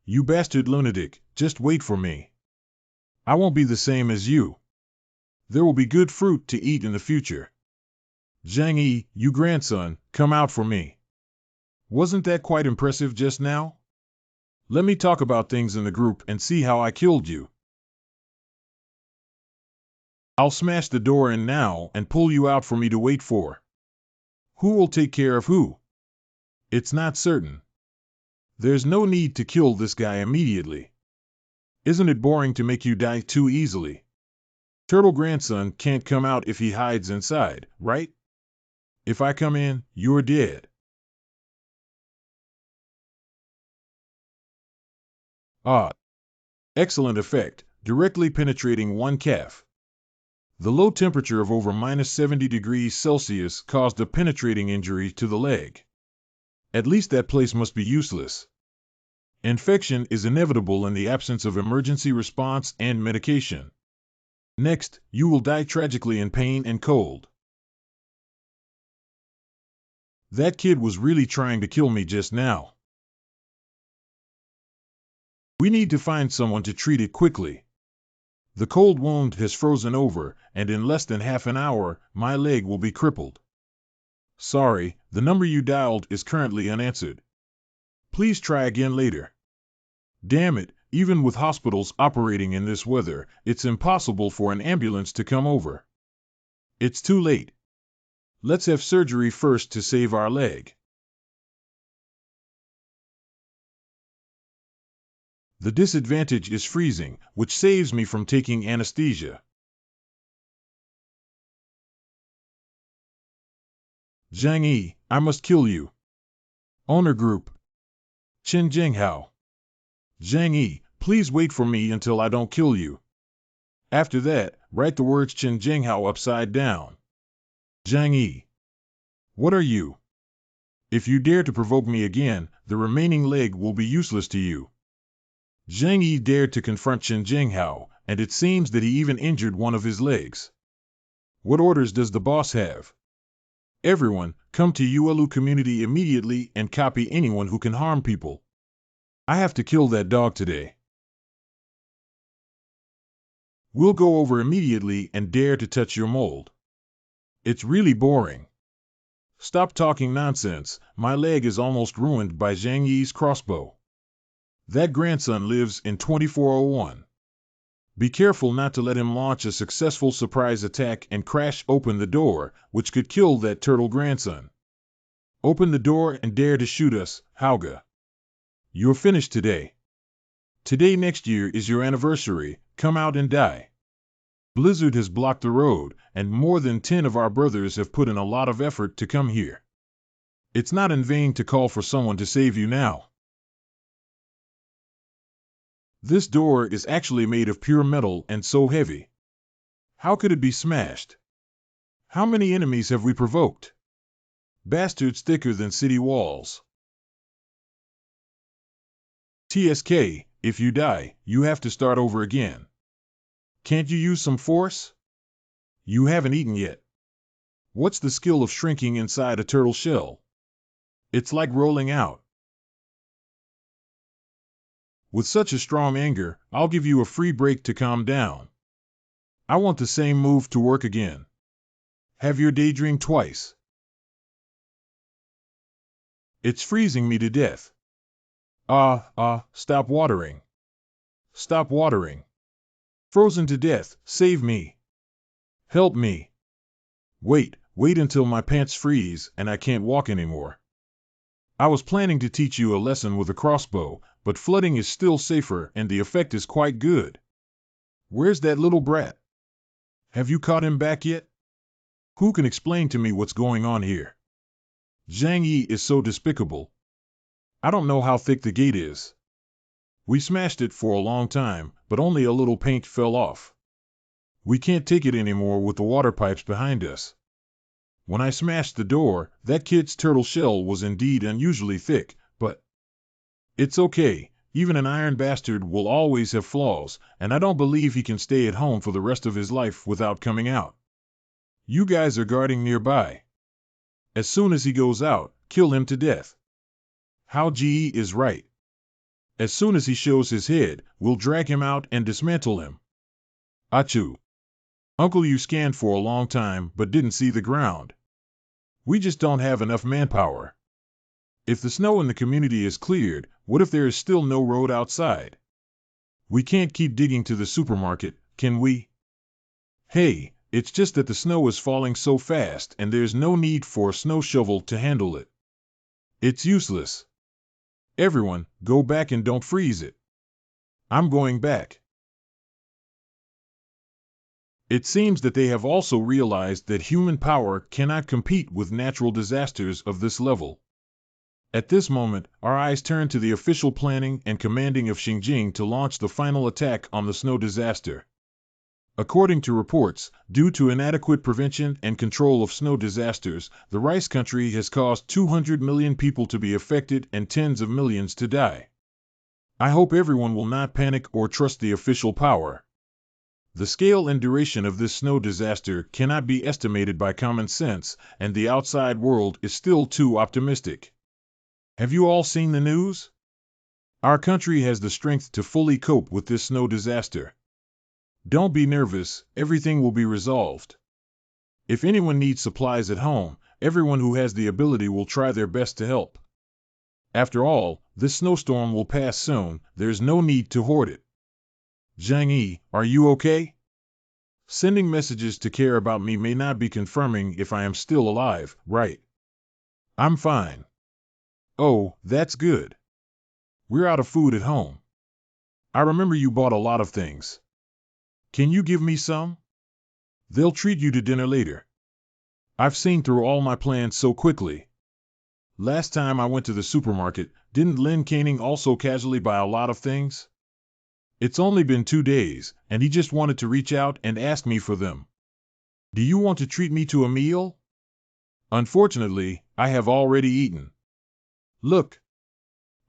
You bastard lunatic, just wait for me. I won't be the same as you. There will be good fruit to eat in the future. Zhang Yi, you grandson, come out for me. Wasn't that quite impressive just now? Let me talk about things in the group and see how I killed you. I'll smash the door in now and pull you out for me to wait for. Who will take care of who? It's not certain. There's no need to kill this guy immediately. Isn't it boring to make you die too easily? Turtle grandson can't come out if he hides inside, right? If I come in, you're dead. Ah. Excellent effect, directly penetrating one calf. The low temperature of over -70 degrees Celsius caused a penetrating injury to the leg. At least that place must be useless. Infection is inevitable in the absence of emergency response and medication. Next, you will die tragically in pain and cold. That kid was really trying to kill me just now. We need to find someone to treat it quickly. The cold wound has frozen over, and in less than half an hour, my leg will be crippled. Sorry, the number you dialed is currently unanswered. Please try again later. Damn it, even with hospitals operating in this weather, it's impossible for an ambulance to come over. It's too late. Let's have surgery first to save our leg. The disadvantage is freezing, which saves me from taking anesthesia. Zhang Yi, I must kill you. Owner group. Chen Jinghao. Zhang Yi, please wait for me until I don't kill you. After that, write the words Chen Jinghao upside down. Zhang Yi. What are you? If you dare to provoke me again, the remaining leg will be useless to you. Zhang Yi dared to confront Chen Jinghao, and it seems that he even injured one of his legs. What orders does the boss have? Everyone, come to Yuelu community immediately and copy anyone who can harm people. I have to kill that dog today. We'll go over immediately and dare to touch your mold. It's really boring. Stop talking nonsense, my leg is almost ruined by Zhang Yi's crossbow. That grandson lives in 2401. Be careful not to let him launch a successful surprise attack and crash open the door, which could kill that turtle grandson. Open the door and dare to shoot us, Hauga. You're finished today. Today next year is your anniversary, come out and die. Blizzard has blocked the road, and more than 10 of our brothers have put in a lot of effort to come here. It's not in vain to call for someone to save you now. This door is actually made of pure metal and so heavy. How could it be smashed? How many enemies have we provoked? Bastards thicker than city walls. TSK, if you die, you have to start over again. Can't you use some force? You haven't eaten yet. What's the skill of shrinking inside a turtle shell? It's like rolling out. With such a strong anger, I'll give you a free break to calm down. I want the same move to work again. Have your daydream twice. It's freezing me to death. Stop watering. Stop watering. Frozen to death, save me. Help me. Wait until my pants freeze and I can't walk anymore. I was planning to teach you a lesson with a crossbow, but flooding is still safer and the effect is quite good. Where's that little brat? Have you caught him back yet? Who can explain to me what's going on here? Zhang Yi is so despicable. I don't know how thick the gate is. We smashed it for a long time, but only a little paint fell off. We can't take it anymore with the water pipes behind us. When I smashed the door, that kid's turtle shell was indeed unusually thick, but it's okay. Even an iron bastard will always have flaws, and I don't believe he can stay at home for the rest of his life without coming out. You guys are guarding nearby. As soon as he goes out, kill him to death. Hao Ji is right. As soon as he shows his head, we'll drag him out and dismantle him. Achoo. Uncle, you scanned for a long time but didn't see the ground. We just don't have enough manpower. If the snow in the community is cleared, what if there is still no road outside? We can't keep digging to the supermarket, can we? Hey, it's just that the snow is falling so fast and there's no need for a snow shovel to handle it. It's useless. Everyone, go back and don't freeze it. I'm going back. It seems that they have also realized that human power cannot compete with natural disasters of this level. At this moment, our eyes turn to the official planning and commanding of Xinjiang to launch the final attack on the snow disaster. According to reports, due to inadequate prevention and control of snow disasters, the rice country has caused 200 million people to be affected and tens of millions to die. I hope everyone will not panic or trust the official power. The scale and duration of this snow disaster cannot be estimated by common sense, and the outside world is still too optimistic. Have you all seen the news? Our country has the strength to fully cope with this snow disaster. Don't be nervous, everything will be resolved. If anyone needs supplies at home, everyone who has the ability will try their best to help. After all, this snowstorm will pass soon, there's no need to hoard it. Zhang Yi, are you okay? Sending messages to care about me may not be confirming if I am still alive, right? I'm fine. Oh, that's good. We're out of food at home. I remember you bought a lot of things. Can you give me some? They'll treat you to dinner later. I've seen through all my plans so quickly. Last time I went to the supermarket, didn't Lin Caning also casually buy a lot of things? It's only been 2 days, and he just wanted to reach out and ask me for them. Do you want to treat me to a meal? Unfortunately, I have already eaten. Look.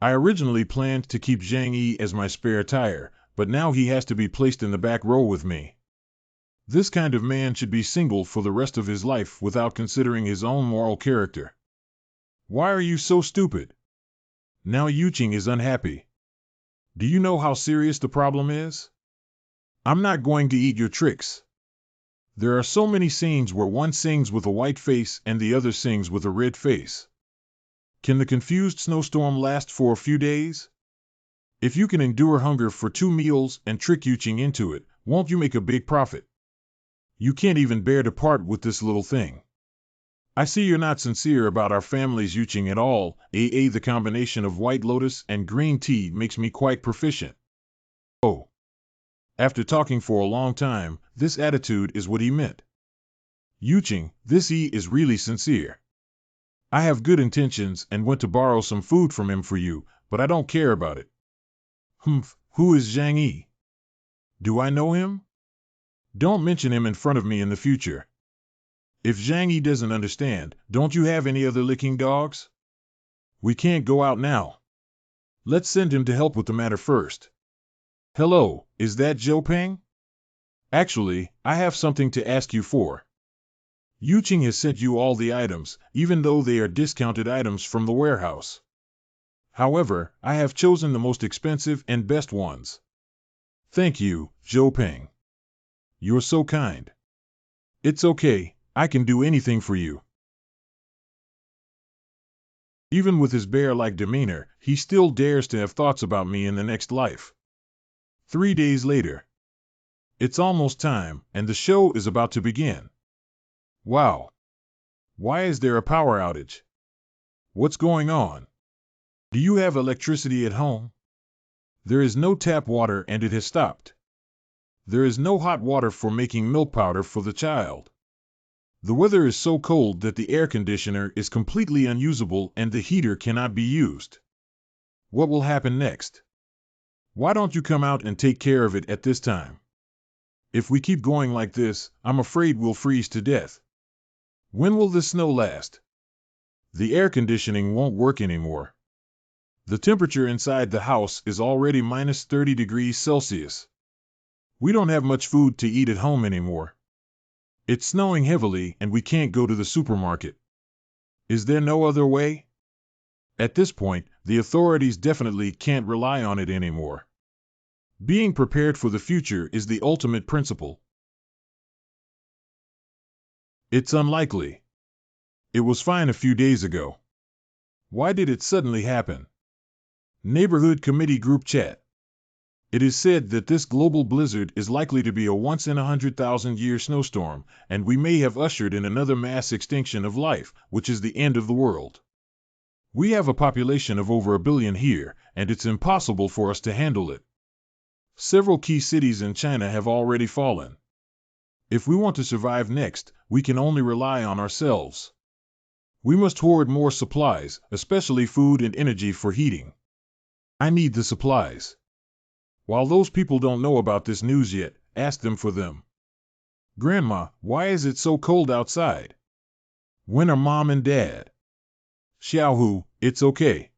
I originally planned to keep Zhang Yi as my spare tire, but now he has to be placed in the back row with me. This kind of man should be single for the rest of his life without considering his own moral character. Why are you so stupid? Now Yuqing is unhappy. Do you know how serious the problem is? I'm not going to eat your tricks. There are so many scenes where one sings with a white face and the other sings with a red face. Can the confused snowstorm last for a few days? If you can endure hunger for 2 meals and trick Yuqing into it, won't you make a big profit? You can't even bear to part with this little thing. I see you're not sincere about our family's yuching at all. The combination of white lotus and green tea makes me quite proficient. Oh. After talking for a long time, this attitude is what he meant. Yuching, this is really sincere. I have good intentions and went to borrow some food from him for you, but I don't care about it. Humph, who is Zhang Yi? Do I know him? Don't mention him in front of me in the future. If Zhang Yi doesn't understand, don't you have any other licking dogs? We can't go out now. Let's send him to help with the matter first. Hello, is that Zhou Peng? Actually, I have something to ask you for. Yuching has sent you all the items, even though they are discounted items from the warehouse. However, I have chosen the most expensive and best ones. Thank you, Zhou Peng. You're so kind. It's okay, I can do anything for you. Even with his bear-like demeanor, he still dares to have thoughts about me in the next life. 3 days later. It's almost time, and the show is about to begin. Wow. Why is there a power outage? What's going on? Do you have electricity at home? There is no tap water and it has stopped. There is no hot water for making milk powder for the child. The weather is so cold that the air conditioner is completely unusable and the heater cannot be used. What will happen next? Why don't you come out and take care of it at this time? If we keep going like this, I'm afraid we'll freeze to death. When will the snow last? The air conditioning won't work anymore. The temperature inside the house is already minus 30 degrees Celsius. We don't have much food to eat at home anymore. It's snowing heavily and we can't go to the supermarket. Is there no other way? At this point, the authorities definitely can't rely on it anymore. Being prepared for the future is the ultimate principle. It's unlikely. It was fine a few days ago. Why did it suddenly happen? Neighborhood Committee Group Chat. It is said that this global blizzard is likely to be a once-in-100,000-year snowstorm, and we may have ushered in another mass extinction of life, which is the end of the world. We have a population of over 1 billion here, and it's impossible for us to handle it. Several key cities in China have already fallen. If we want to survive next, we can only rely on ourselves. We must hoard more supplies, especially food and energy for heating. I need the supplies. While those people don't know about this news yet, ask them for them. Grandma, why is it so cold outside? When are Mom and Dad? Xiaohu, it's okay.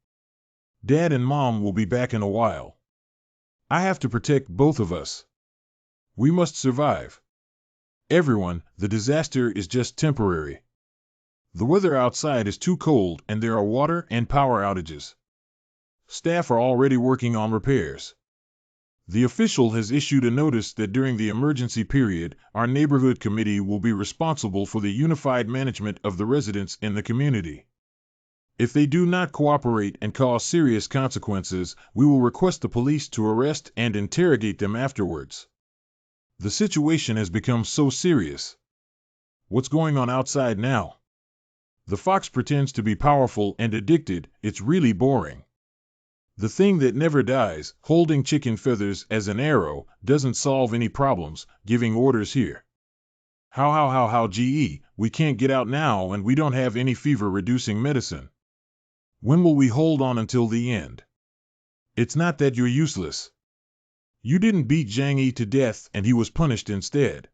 Dad and Mom will be back in a while. I have to protect both of us. We must survive. Everyone, the disaster is just temporary. The weather outside is too cold and there are water and power outages. Staff are already working on repairs. The official has issued a notice that during the emergency period, our neighborhood committee will be responsible for the unified management of the residents in the community. If they do not cooperate and cause serious consequences, we will request the police to arrest and interrogate them afterwards. The situation has become so serious. What's going on outside now? The fox pretends to be powerful and addicted, it's really boring. The thing that never dies, holding chicken feathers as an arrow, doesn't solve any problems, giving orders here. How, GE, we can't get out now and we don't have any fever-reducing medicine. When will we hold on until the end? It's not that you're useless. You didn't beat Zhang Yi to death and he was punished instead.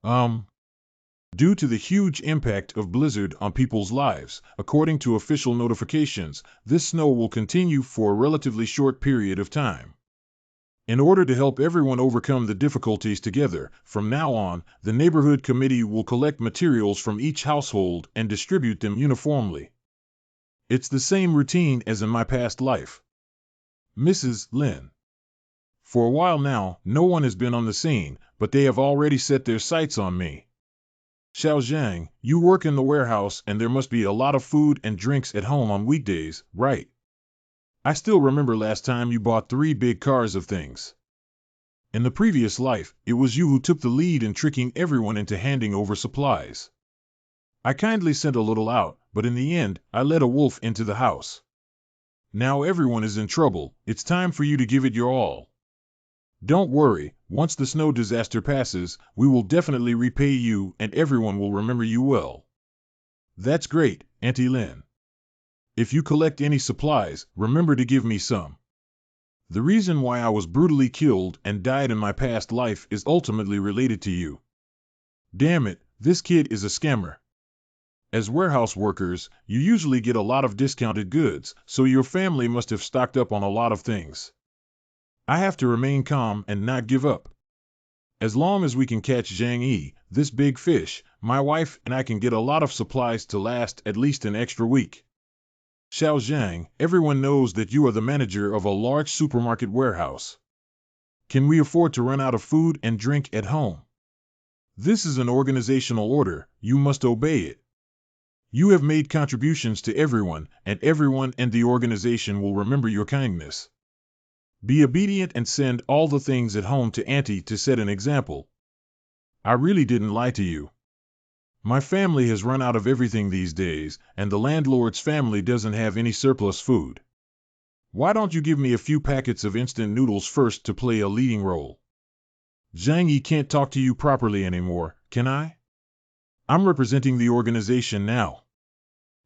Due to the huge impact of blizzard on people's lives, according to official notifications, this snow will continue for a relatively short period of time. In order to help everyone overcome the difficulties together, from now on, the neighborhood committee will collect materials from each household and distribute them uniformly. It's the same routine as in my past life. Mrs. Lin. For a while now, no one has been on the scene, but they have already set their sights on me. Xiao Zhang, you work in the warehouse and there must be a lot of food and drinks at home on weekdays, right? I still remember last time you bought 3 big cars of things. In the previous life, it was you who took the lead in tricking everyone into handing over supplies. I kindly sent a little out, but in the end, I let a wolf into the house. Now everyone is in trouble, it's time for you to give it your all. Don't worry, once the snow disaster passes, we will definitely repay you and everyone will remember you well. That's great, Auntie Lynn. If you collect any supplies, remember to give me some. The reason why I was brutally killed and died in my past life is ultimately related to you. Damn it, this kid is a scammer. As warehouse workers, you usually get a lot of discounted goods, so your family must have stocked up on a lot of things. I have to remain calm and not give up. As long as we can catch Zhang Yi, this big fish, my wife and I can get a lot of supplies to last at least an extra week. Xiao Zhang, everyone knows that you are the manager of a large supermarket warehouse. Can we afford to run out of food and drink at home? This is an organizational order, you must obey it. You have made contributions to everyone, and everyone and the organization will remember your kindness. Be obedient and send all the things at home to Auntie to set an example. I really didn't lie to you. My family has run out of everything these days, and the landlord's family doesn't have any surplus food. Why don't you give me a few packets of instant noodles first to play a leading role? Zhang Yi can't talk to you properly anymore, can I? I'm representing the organization now.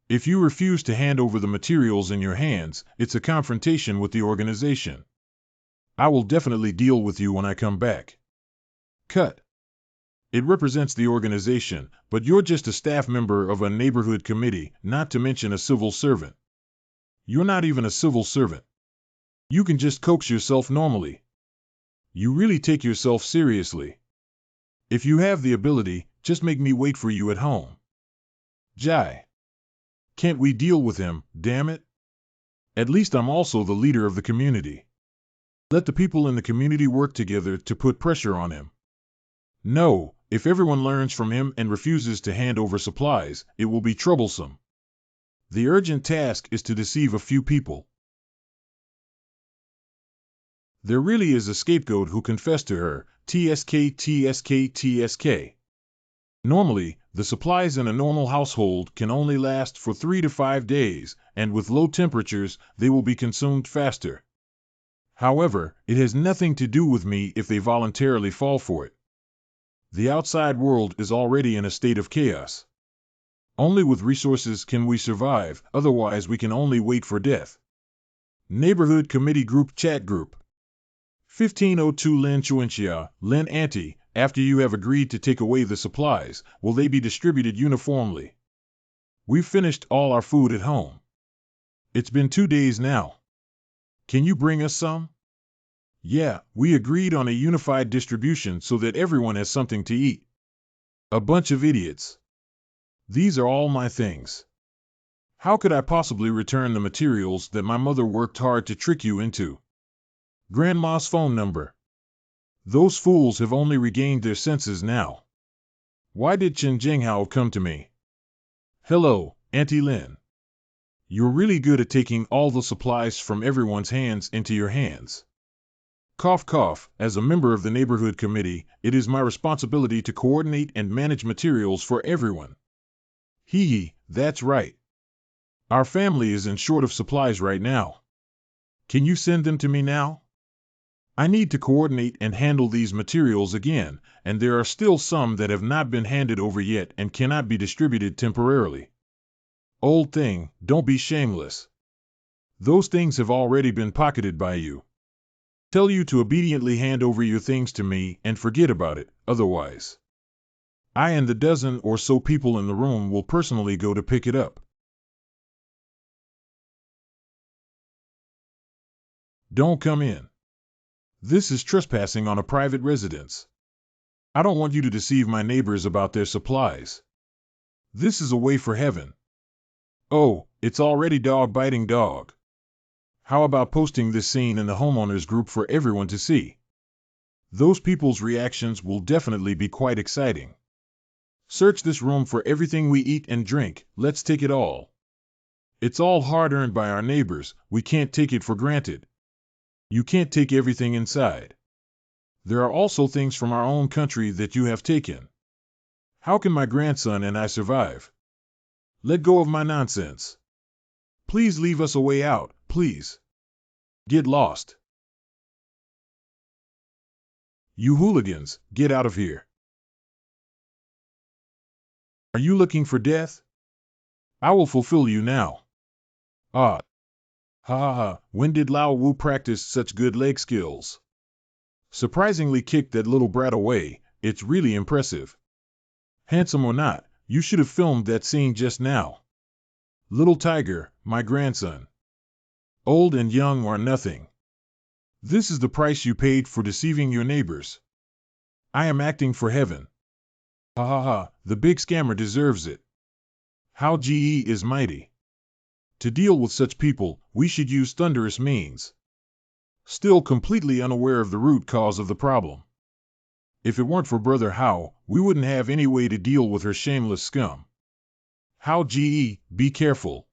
If you refuse to hand over the materials in your hands, it's a confrontation with the organization. I will definitely deal with you when I come back. Cut. It represents the organization, but you're just a staff member of a neighborhood committee, not to mention a civil servant. You're not even a civil servant. You can just coax yourself normally. You really take yourself seriously. If you have the ability, just make me wait for you at home. Jai. Can't we deal with him, damn it? At least I'm also the leader of the community. Let the people in the community work together to put pressure on him. No, if everyone learns from him and refuses to hand over supplies, it will be troublesome. The urgent task is to deceive a few people. There really is a scapegoat who confessed to her, TSK. Normally, the supplies in a normal household can only last for 3 to 5 days, and with low temperatures, they will be consumed faster. However, it has nothing to do with me if they voluntarily fall for it. The outside world is already in a state of chaos. Only with resources can we survive, otherwise we can only wait for death. Neighborhood Committee Group Chat Group 1502 Lin Chuanxia, Lin Auntie, after you have agreed to take away the supplies, will they be distributed uniformly? We've finished all our food at home. It's been 2 days now. Can you bring us some? Yeah, we agreed on a unified distribution so that everyone has something to eat. A bunch of idiots. These are all my things. How could I possibly return the materials that my mother worked hard to trick you into? Grandma's phone number. Those fools have only regained their senses now. Why did Chen Jinghao come to me? Hello, Auntie Lin. You're really good at taking all the supplies from everyone's hands into your hands. Cough cough, as a member of the neighborhood committee, it is my responsibility to coordinate and manage materials for everyone. Hee hee, that's right. Our family is in short of supplies right now. Can you send them to me now? I need to coordinate and handle these materials again, and there are still some that have not been handed over yet and cannot be distributed temporarily. Old thing, don't be shameless. Those things have already been pocketed by you. Tell you to obediently hand over your things to me and forget about it, otherwise. I and the dozen or so people in the room will personally go to pick it up. Don't come in. This is trespassing on a private residence. I don't want you to deceive my neighbors about their supplies. This is a way for heaven. Oh, it's already dog biting dog. How about posting this scene in the homeowners group for everyone to see? Those people's reactions will definitely be quite exciting. Search this room for everything we eat and drink, let's take it all. It's all hard-earned by our neighbors, we can't take it for granted. You can't take everything inside. There are also things from our own country that you have taken. How can my grandson and I survive? Let go of my nonsense. Please leave us a way out, please. Get lost. You hooligans, get out of here. Are you looking for death? I will fulfill you now. Ah. Ha ha ha, when did Lao Wu practice such good leg skills? Surprisingly kicked that little brat away, it's really impressive. Handsome or not, you should have filmed that scene just now. Little tiger, my grandson. Old and young are nothing. This is the price you paid for deceiving your neighbors. I am acting for heaven. Ha ha ha, the big scammer deserves it. How GE is mighty. To deal with such people, we should use thunderous means. Still completely unaware of the root cause of the problem. If it weren't for Brother How, we wouldn't have any way to deal with her shameless scum. How GE, be careful.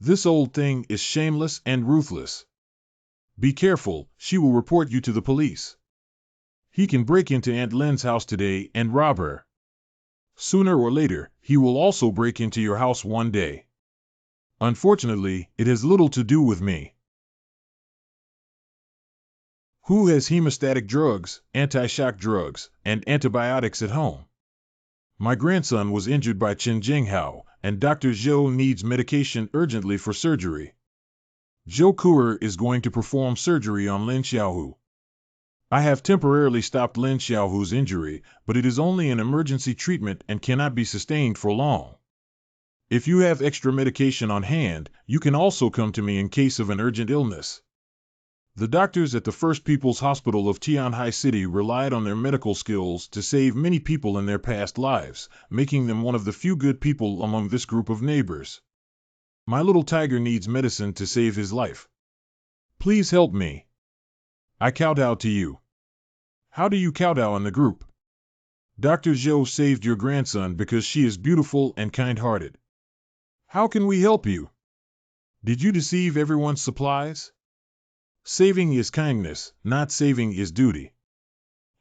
This old thing is shameless and ruthless. Be careful, she will report you to the police. He can break into Aunt Lynn's house today and rob her. Sooner or later, he will also break into your house one day. Unfortunately, it has little to do with me. Who has hemostatic drugs, anti-shock drugs, and antibiotics at home? My grandson was injured by Chen Jinghao, and Dr. Zhou needs medication urgently for surgery. Zhou Kuer is going to perform surgery on Lin Xiaohu. I have temporarily stopped Lin Xiaohu's injury, but it is only an emergency treatment and cannot be sustained for long. If you have extra medication on hand, you can also come to me in case of an urgent illness. The doctors at the First People's Hospital of Tianhai City relied on their medical skills to save many people in their past lives, making them one of the few good people among this group of neighbors. My little tiger needs medicine to save his life. Please help me. I kowtow to you. How do you kowtow in the group? Dr. Zhou saved your grandson because she is beautiful and kind-hearted. How can we help you? Did you deceive everyone's supplies? Saving is kindness, not saving is duty.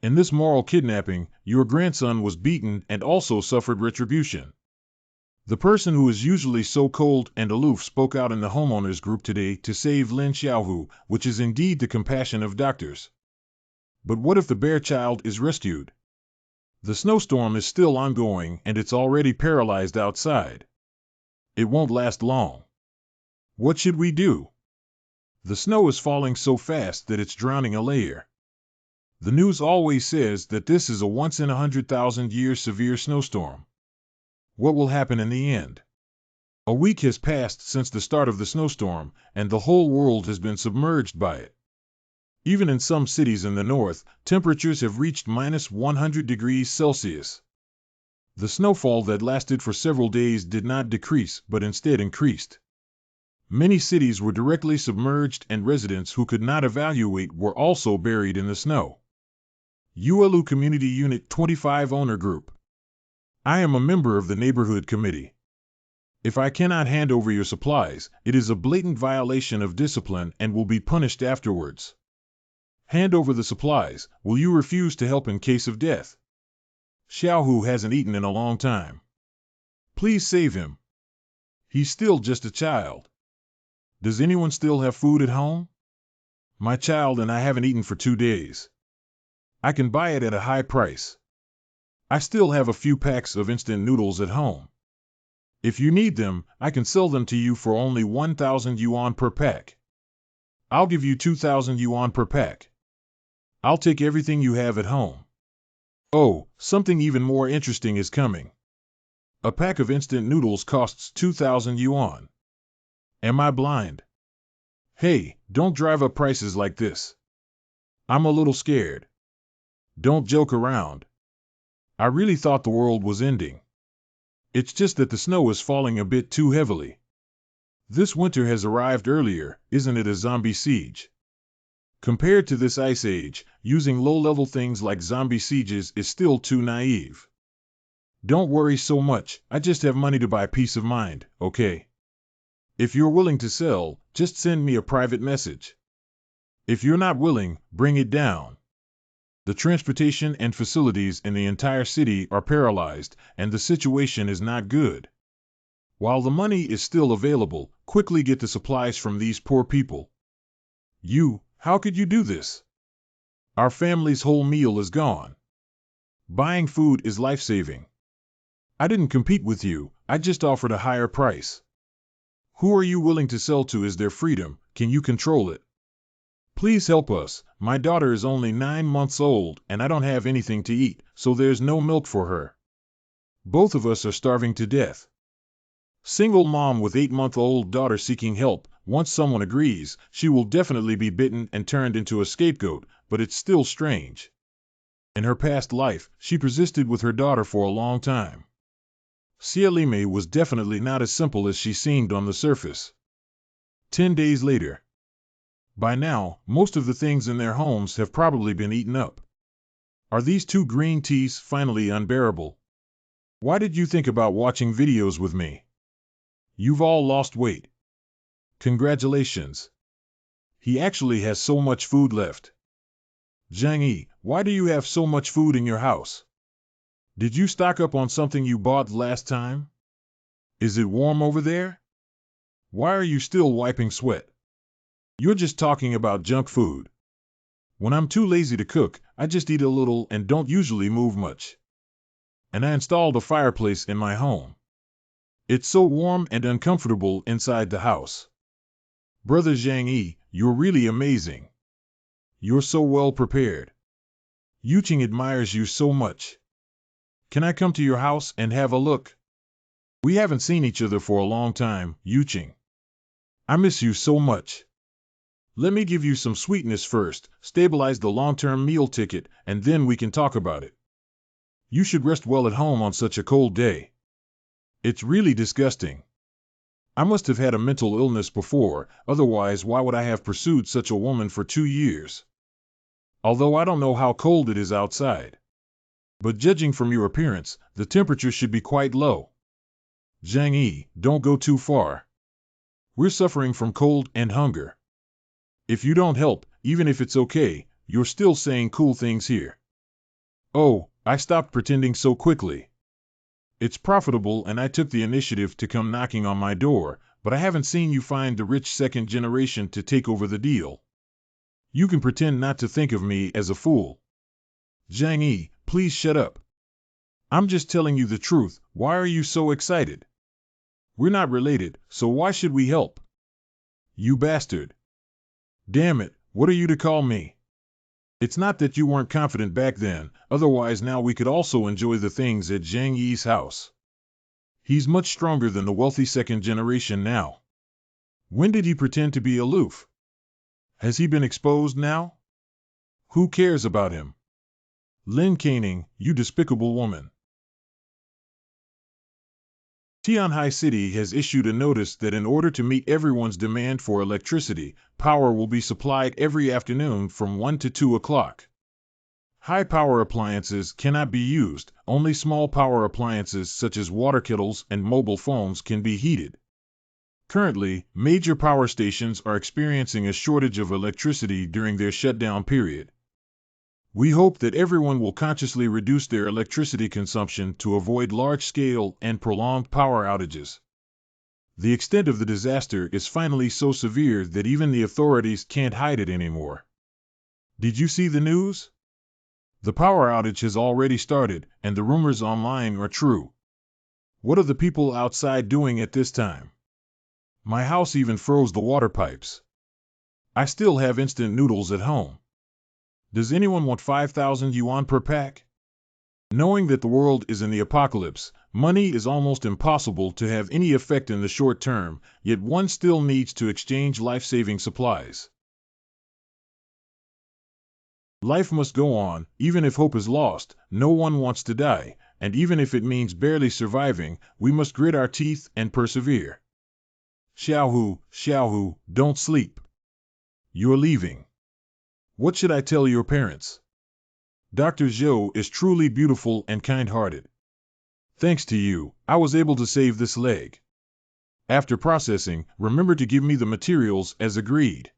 In this moral kidnapping, your grandson was beaten and also suffered retribution. The person who is usually so cold and aloof spoke out in the homeowners group today to save Lin Xiaohu, which is indeed the compassion of doctors. But what if the bear child is rescued? The snowstorm is still ongoing and it's already paralyzed outside. It won't last long. What should we do? The snow is falling so fast that it's drowning a layer. The news always says that this is a once-in-100,000-year severe snowstorm. What will happen in the end? A week has passed since the start of the snowstorm, and the whole world has been submerged by it. Even in some cities in the north, temperatures have reached -100 degrees Celsius. The snowfall that lasted for several days did not decrease, but instead increased. Many cities were directly submerged and residents who could not evacuate were also buried in the snow. Yuelu Community Unit 25 Owner Group. I am a member of the Neighborhood Committee. If I cannot hand over your supplies, it is a blatant violation of discipline and will be punished afterwards. Hand over the supplies. Will you refuse to help in case of death? Xiaohu hasn't eaten in a long time. Please save him. He's still just a child. Does anyone still have food at home? My child and I haven't eaten for 2 days. I can buy it at a high price. I still have a few packs of instant noodles at home. If you need them, I can sell them to you for only 1,000 yuan per pack. I'll give you 2,000 yuan per pack. I'll take everything you have at home. Oh, something even more interesting is coming. A pack of instant noodles costs 2,000 yuan. Am I blind? Hey, don't drive up prices like this. I'm a little scared. Don't joke around. I really thought the world was ending. It's just that the snow is falling a bit too heavily. This winter has arrived earlier, isn't it a zombie siege? Compared to this ice age, using low-level things like zombie sieges is still too naive. Don't worry so much, I just have money to buy peace of mind, okay? If you're willing to sell, just send me a private message. If you're not willing, bring it down. The transportation and facilities in the entire city are paralyzed, and the situation is not good. While the money is still available, quickly get the supplies from these poor people. How could you do this? Our family's whole meal is gone. Buying food is life-saving. I didn't compete with you, I just offered a higher price. Who are you willing to sell to? Is their freedom? Can you control it? Please help us. My daughter is only 9 months old and I don't have anything to eat, so there's no milk for her. Both of us are starving to death. Single mom with 8-month-old daughter seeking help. Once someone agrees, she will definitely be bitten and turned into a scapegoat, but it's still strange. In her past life, she persisted with her daughter for a long time. Cielime was definitely not as simple as she seemed on the surface. 10 days later. By now, most of the things in their homes have probably been eaten up. Are these 2 green teas finally unbearable? Why did you think about watching videos with me? You've all lost weight. Congratulations. He actually has so much food left. Zhang Yi, why do you have so much food in your house? Did you stock up on something you bought last time? Is it warm over there? Why are you still wiping sweat? You're just talking about junk food. When I'm too lazy to cook, I just eat a little and don't usually move much. And I installed a fireplace in my home. It's so warm and uncomfortable inside the house. Brother Zhang Yi, you're really amazing. You're so well prepared. Yuqing admires you so much. Can I come to your house and have a look? We haven't seen each other for a long time, Yuqing. I miss you so much. Let me give you some sweetness first, stabilize the long-term meal ticket, and then we can talk about it. You should rest well at home on such a cold day. It's really disgusting. I must have had a mental illness before, otherwise why would I have pursued such a woman for 2 years? Although I don't know how cold it is outside. But judging from your appearance, the temperature should be quite low. Zhang Yi, don't go too far. We're suffering from cold and hunger. If you don't help, even if it's okay, you're still saying cool things here. Oh, I stopped pretending so quickly. It's profitable and I took the initiative to come knocking on my door, but I haven't seen you find the rich second generation to take over the deal. You can pretend not to think of me as a fool. Zhang Yi, please shut up. I'm just telling you the truth. Why are you so excited? We're not related, so why should we help? You bastard. Damn it, what are you to call me? It's not that you weren't confident back then, otherwise now we could also enjoy the things at Zhang Yi's house. He's much stronger than the wealthy second generation now. When did he pretend to be aloof? Has he been exposed now? Who cares about him? Lin Caning, you despicable woman. Tianhai City has issued a notice that in order to meet everyone's demand for electricity, power will be supplied every afternoon from 1 to 2 o'clock. High-power appliances cannot be used, only small-power appliances such as water kettles and mobile phones can be heated. Currently, major power stations are experiencing a shortage of electricity during their shutdown period. We hope that everyone will consciously reduce their electricity consumption to avoid large-scale and prolonged power outages. The extent of the disaster is finally so severe that even the authorities can't hide it anymore. Did you see the news? The power outage has already started, and the rumors online are true. What are the people outside doing at this time? My house even froze the water pipes. I still have instant noodles at home. Does anyone want 5,000 yuan per pack? Knowing that the world is in the apocalypse, money is almost impossible to have any effect in the short term, yet one still needs to exchange life-saving supplies. Life must go on, even if hope is lost, no one wants to die, and even if it means barely surviving, we must grit our teeth and persevere. Xiaohu, don't sleep. You're leaving. What should I tell your parents? Dr. Zhou is truly beautiful and kind-hearted. Thanks to you, I was able to save this leg. After processing, remember to give me the materials as agreed.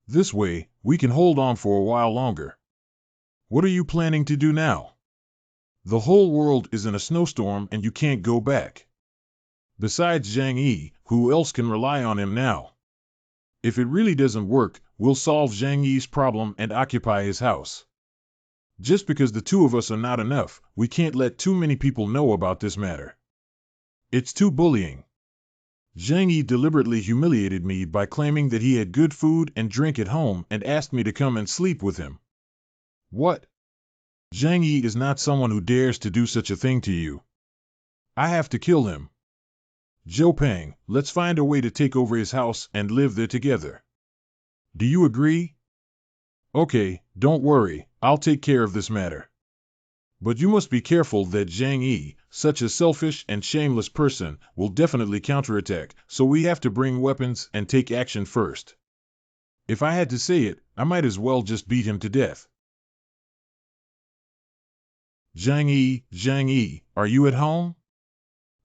This way, we can hold on for a while longer. What are you planning to do now? The whole world is in a snowstorm and you can't go back. Besides Zhang Yi, who else can rely on him now? If it really doesn't work, we'll solve Zhang Yi's problem and occupy his house. Just because the two of us are not enough, we can't let too many people know about this matter. It's too bullying. Zhang Yi deliberately humiliated me by claiming that he had good food and drink at home and asked me to come and sleep with him. What? Zhang Yi is not someone who dares to do such a thing to you. I have to kill him. Zhou Peng, let's find a way to take over his house and live there together. Do you agree? Okay, don't worry, I'll take care of this matter. But you must be careful that Zhang Yi, such a selfish and shameless person, will definitely counterattack, so we have to bring weapons and take action first. If I had to say it, I might as well just beat him to death. Zhang Yi, are you at home?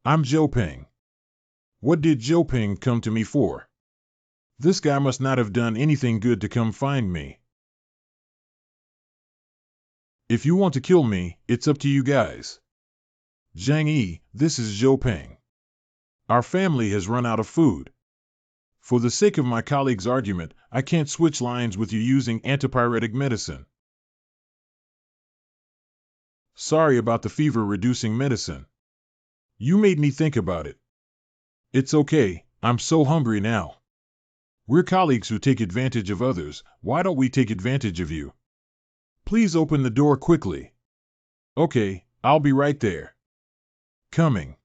I'm Zhou Peng. What did Zhou Peng come to me for? This guy must not have done anything good to come find me. If you want to kill me, it's up to you guys. Zhang Yi, this is Zhou Peng. Our family has run out of food. For the sake of my colleague's argument, I can't switch lines with you using antipyretic medicine. Sorry about the fever-reducing medicine. You made me think about it. It's okay, I'm so hungry now. We're colleagues who take advantage of others, why don't we take advantage of you? Please open the door quickly. Okay, I'll be right there. Coming.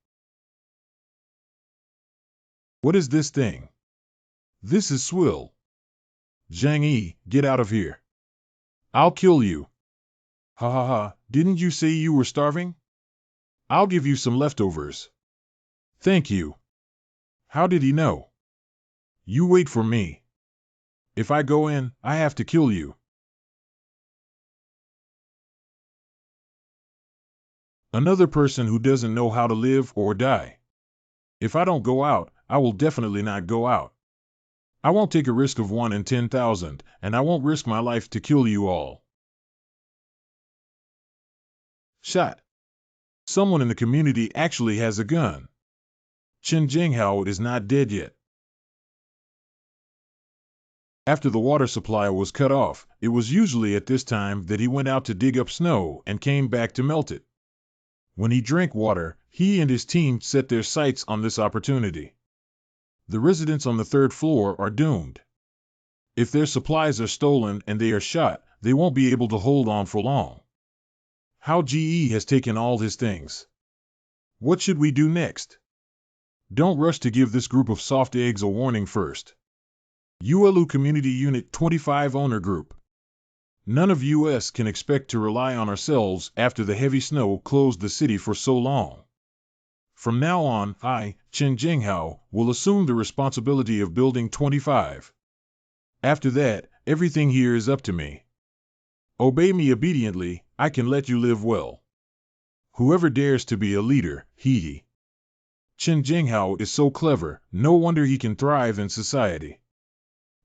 What is this thing? This is swill. Zhang Yi, get out of here. I'll kill you. Ha ha ha, didn't you say you were starving? I'll give you some leftovers. Thank you. How did he know? You wait for me. If I go in, I have to kill you. Another person who doesn't know how to live or die. If I don't go out, I will definitely not go out. I won't take a risk of 1 in 10,000, and I won't risk my life to kill you all. Shot. Someone in the community actually has a gun. Chen Jinghao is not dead yet. After the water supply was cut off, it was usually at this time that he went out to dig up snow and came back to melt it. When he drank water, he and his team set their sights on this opportunity. The residents on the 3rd floor are doomed. If their supplies are stolen and they are shot, they won't be able to hold on for long. How GE has taken all his things. What should we do next? Don't rush to give this group of soft eggs a warning first. ULU Community Unit 25 Owner Group. None of US can expect to rely on ourselves after the heavy snow closed the city for so long. From now on, I, Chen Jinghao, will assume the responsibility of Building 25. After that, everything here is up to me. Obey me obediently, I can let you live well. Whoever dares to be a leader, he. Chen Jinghao is so clever, no wonder he can thrive in society.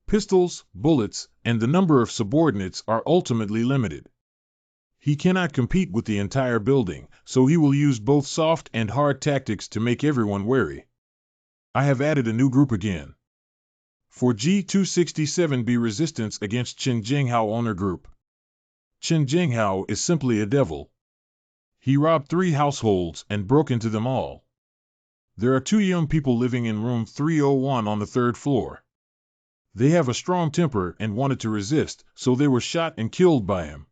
Pistols, bullets, and the number of subordinates are ultimately limited. He cannot compete with the entire building, so he will use both soft and hard tactics to make everyone wary. I have added a new group again. For G267B resistance against Chen Jinghao Owner Group. Chen Jinghao is simply a devil. He robbed 3 households and broke into them all. There are 2 young people living in room 301 on the 3rd floor. They have a strong temper and wanted to resist, so they were shot and killed by him.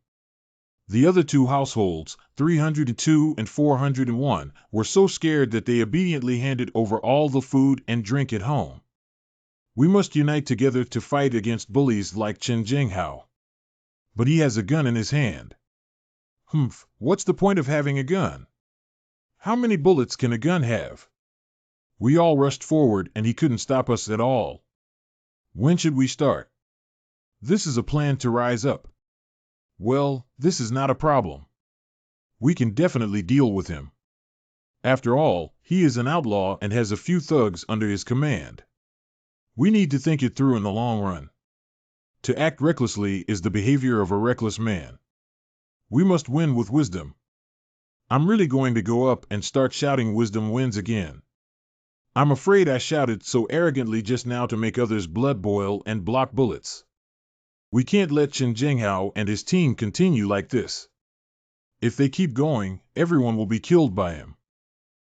The other 2 households, 302 and 401, were so scared that they obediently handed over all the food and drink at home. We must unite together to fight against bullies like Chen Jinghao. But he has a gun in his hand. What's the point of having a gun? How many bullets can a gun have? We all rushed forward and he couldn't stop us at all. When should we start? This is a plan to rise up. Well, this is not a problem. We can definitely deal with him. After all, he is an outlaw and has a few thugs under his command. We need to think it through in the long run. To act recklessly is the behavior of a reckless man. We must win with wisdom. I'm really going to go up and start shouting wisdom wins again. I'm afraid I shouted so arrogantly just now to make others' blood boil and block bullets. We can't let Chen Jinghao and his team continue like this. If they keep going, everyone will be killed by him.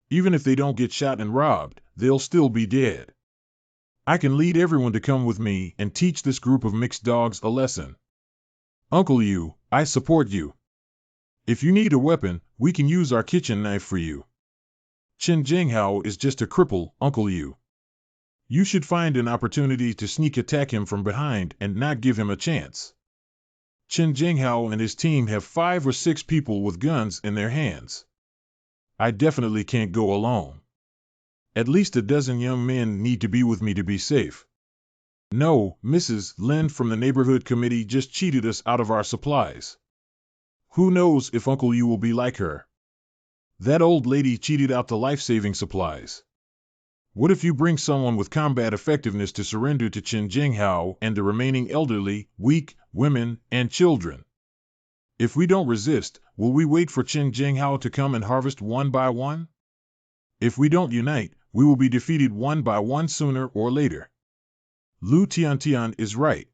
Even if they don't get shot and robbed, they'll still be dead. I can lead everyone to come with me and teach this group of mixed dogs a lesson. Uncle Yu, I support you. If you need a weapon, we can use our kitchen knife for you. Chen Jinghao is just a cripple, Uncle Yu. You should find an opportunity to sneak attack him from behind and not give him a chance. Chen Jinghao and his team have 5 or 6 people with guns in their hands. I definitely can't go alone. At least a dozen young men need to be with me to be safe. No, Mrs. Lin from the neighborhood committee just cheated us out of our supplies. Who knows if Uncle Yu will be like her? That old lady cheated out the life-saving supplies. What if you bring someone with combat effectiveness to surrender to Chen Jinghao and the remaining elderly, weak, women, and children? If we don't resist, will we wait for Chen Jinghao to come and harvest one by one? If we don't unite, we will be defeated one by one sooner or later. Lu Tiantian is right.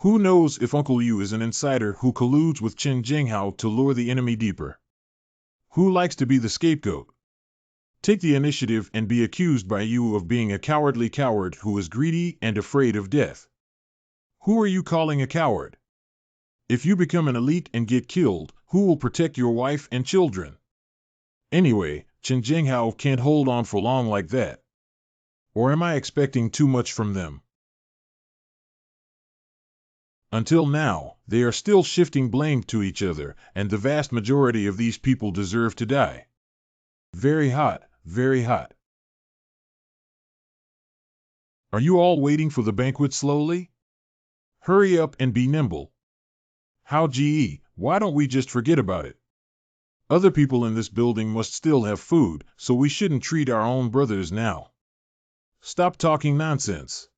Who knows if Uncle Yu is an insider who colludes with Chen Jinghao to lure the enemy deeper? Who likes to be the scapegoat? Take the initiative and be accused by you of being a cowardly coward who is greedy and afraid of death. Who are you calling a coward? If you become an elite and get killed, who will protect your wife and children? Anyway, Chen Jinghao can't hold on for long like that. Or am I expecting too much from them? Until now, they are still shifting blame to each other, and the vast majority of these people deserve to die. Very hot, very hot. Are you all waiting for the banquet slowly? Hurry up and be nimble. How GE, why don't we just forget about it? Other people in this building must still have food, so we shouldn't treat our own brothers now. Stop talking nonsense.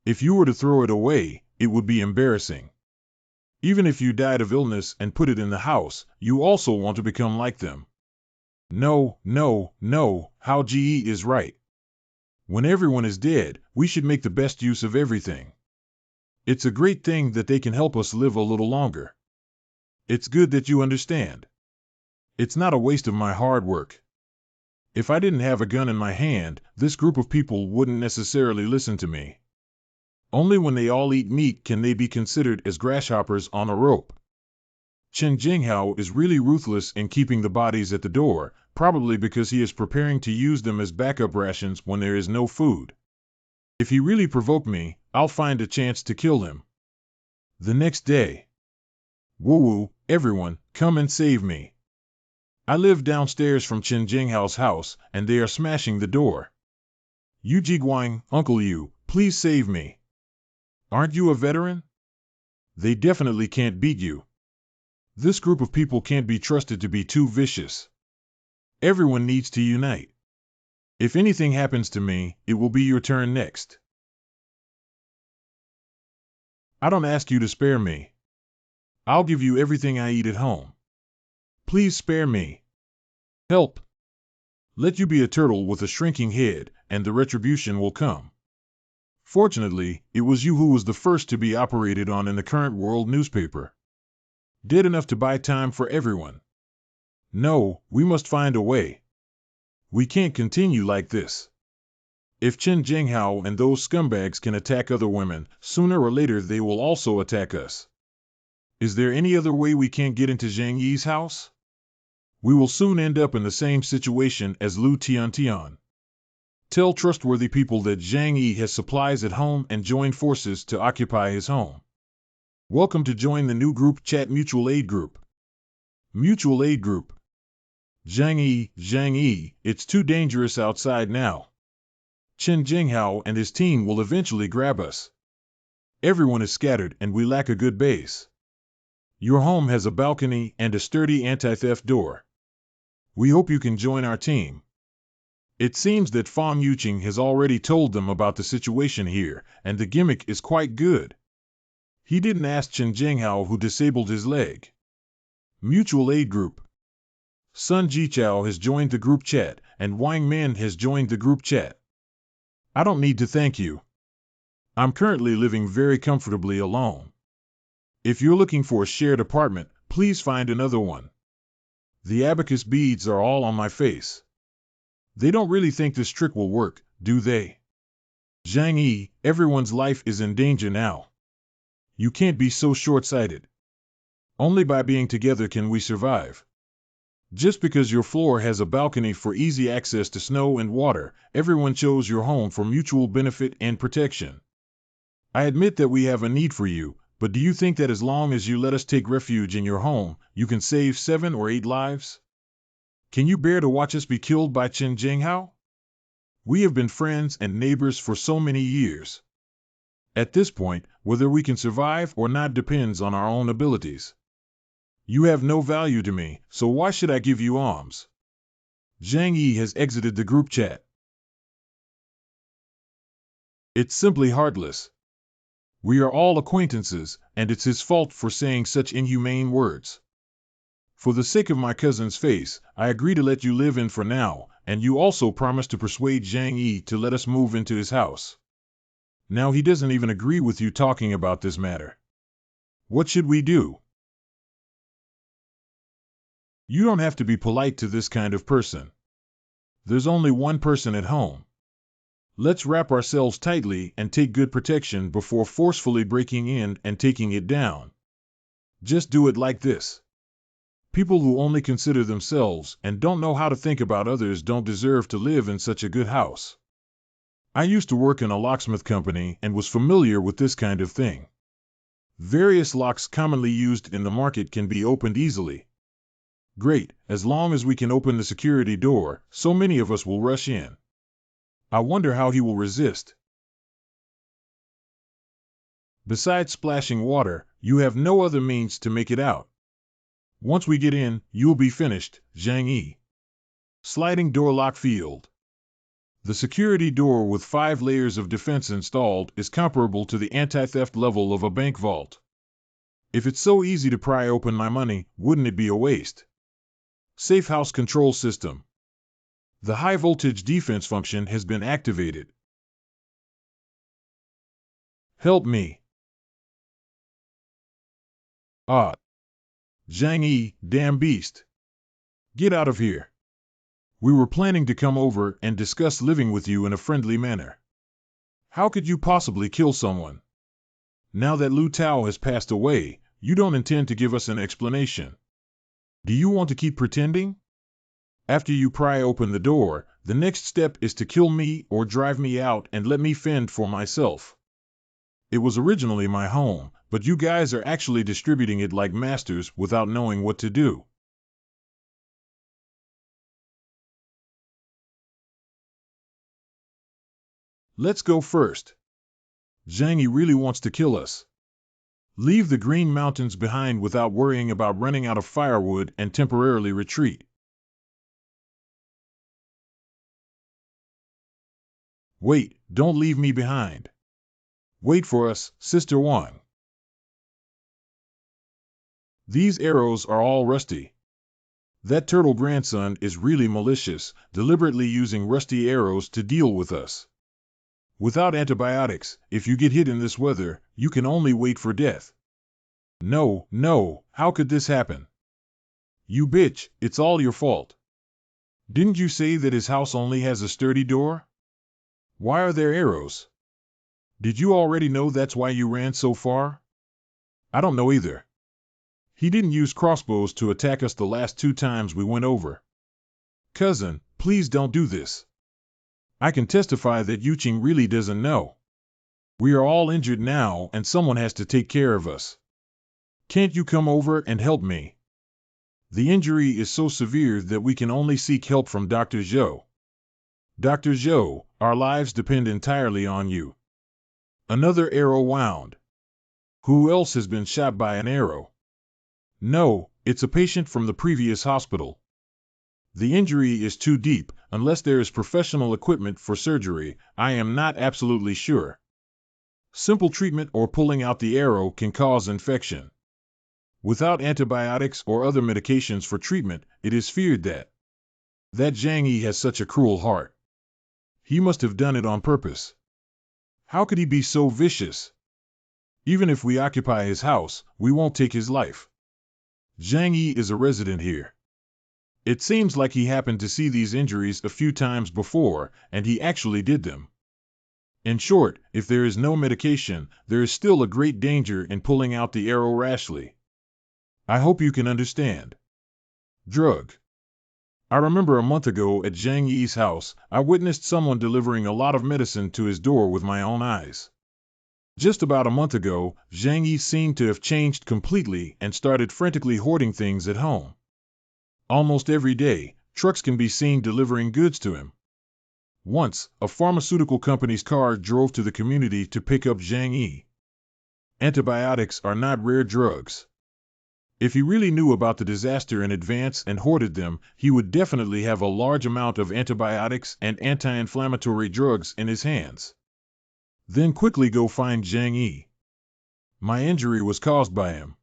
If you were to throw it away, it would be embarrassing. Even if you died of illness and put it in the house, you also want to become like them. No, no, no, how GE is right. When everyone is dead, we should make the best use of everything. It's a great thing that they can help us live a little longer. It's good that you understand. It's not a waste of my hard work. If I didn't have a gun in my hand, this group of people wouldn't necessarily listen to me. Only when they all eat meat can they be considered as grasshoppers on a rope. Chen Jinghao is really ruthless in keeping the bodies at the door, probably because he is preparing to use them as backup rations when there is no food. If he really provoked me, I'll find a chance to kill him. The next day. Woo-woo, everyone, come and save me. I live downstairs from Chen Jinghao's house, and they are smashing the door. Yu Jiguang, Uncle Yu, please save me. Aren't you a veteran? They definitely can't beat you. This group of people can't be trusted to be too vicious. Everyone needs to unite. If anything happens to me, it will be your turn next. I don't ask you to spare me. I'll give you everything I eat at home. Please spare me. Help. Let you be a turtle with a shrinking head, and the retribution will come. Fortunately, it was you who was the first to be operated on in the current world newspaper. Dead enough to buy time for everyone. No, we must find a way. We can't continue like this. If Chen Jinghao and those scumbags can attack other women, sooner or later they will also attack us. Is there any other way we can't get into Zhang Yi's house? We will soon end up in the same situation as Lu Tiantian. Tell trustworthy people that Zhang Yi has supplies at home and join forces to occupy his home. Welcome to join the new group chat Mutual Aid Group. Mutual Aid Group. Zhang Yi, it's too dangerous outside now. Chen Jinghao and his team will eventually grab us. Everyone is scattered and we lack a good base. Your home has a balcony and a sturdy anti-theft door. We hope you can join our team. It seems that Fang Yuqing has already told them about the situation here, and the gimmick is quite good. He didn't ask Chen Jinghao who disabled his leg. Mutual aid group. Sun Jichao has joined the group chat, and Wang Min has joined the group chat. I don't need to thank you. I'm currently living very comfortably alone. If you're looking for a shared apartment, please find another one. The abacus beads are all on my face. They don't really think this trick will work, do they? Zhang Yi, everyone's life is in danger now. You can't be so short-sighted. Only by being together can we survive. Just because your floor has a balcony for easy access to snow and water, everyone chose your home for mutual benefit and protection. I admit that we have a need for you, but do you think that as long as you let us take refuge in your home, you can save 7 or 8 lives? Can you bear to watch us be killed by Chen Jinghao? We have been friends and neighbors for so many years. At this point, whether we can survive or not depends on our own abilities. You have no value to me, so why should I give you alms? Zhang Yi has exited the group chat. It's simply heartless. We are all acquaintances, and it's his fault for saying such inhumane words. For the sake of my cousin's face, I agree to let you live in for now, and you also promise to persuade Zhang Yi to let us move into his house. Now he doesn't even agree with you talking about this matter. What should we do? You don't have to be polite to this kind of person. There's only one person at home. Let's wrap ourselves tightly and take good protection before forcefully breaking in and taking it down. Just do it like this. People who only consider themselves and don't know how to think about others don't deserve to live in such a good house. I used to work in a locksmith company and was familiar with this kind of thing. Various locks commonly used in the market can be opened easily. Great, as long as we can open the security door, so many of us will rush in. I wonder how he will resist. Besides splashing water, you have no other means to make it out. Once we get in, you'll be finished, Zhang Yi. Sliding door lock field. The security door with 5 layers of defense installed is comparable to the anti-theft level of a bank vault. If it's so easy to pry open my money, wouldn't it be a waste? Safe house control system. The high-voltage defense function has been activated. Help me. Ah. Zhang Yi, damn beast. Get out of here. We were planning to come over and discuss living with you in a friendly manner. How could you possibly kill someone? Now that Lu Tao has passed away, you don't intend to give us an explanation. Do you want to keep pretending? After you pry open the door, the next step is to kill me or drive me out and let me fend for myself. It was originally my home, but you guys are actually distributing it like masters without knowing what to do. Let's go first. Zhang Yi really wants to kill us. Leave the Green Mountains behind without worrying about running out of firewood and temporarily retreat. Wait, don't leave me behind. Wait for us, Sister Wang. These arrows are all rusty. That turtle grandson is really malicious, deliberately using rusty arrows to deal with us. Without antibiotics, if you get hit in this weather, you can only wait for death. No, no, how could this happen? You bitch, it's all your fault. Didn't you say that his house only has a sturdy door? Why are there arrows? Did you already know that's why you ran so far? I don't know either. He didn't use crossbows to attack us the last 2 times we went over. Cousin, please don't do this. I can testify that Yuqing really doesn't know. We are all injured now and someone has to take care of us. Can't you come over and help me? The injury is so severe that we can only seek help from Dr. Zhou. Dr. Zhou, our lives depend entirely on you. Another arrow wound. Who else has been shot by an arrow? No, it's a patient from the previous hospital. The injury is too deep, unless there is professional equipment for surgery, I am not absolutely sure. Simple treatment or pulling out the arrow can cause infection. Without antibiotics or other medications for treatment, it is feared that Zhang Yi has such a cruel heart. He must have done it on purpose. How could he be so vicious? Even if we occupy his house, we won't take his life. Zhang Yi is a resident here. It seems like he happened to see these injuries a few times before, and he actually did them. In short, if there is no medication, there is still a great danger in pulling out the arrow rashly. I hope you can understand. Drug. I remember a month ago at Zhang Yi's house, I witnessed someone delivering a lot of medicine to his door with my own eyes. Just about a month ago, Zhang Yi seemed to have changed completely and started frantically hoarding things at home. Almost every day, trucks can be seen delivering goods to him. Once, a pharmaceutical company's car drove to the community to pick up Zhang Yi. Antibiotics are not rare drugs. If he really knew about the disaster in advance and hoarded them, he would definitely have a large amount of antibiotics and anti-inflammatory drugs in his hands. Then quickly go find Zhang Yi. My injury was caused by him.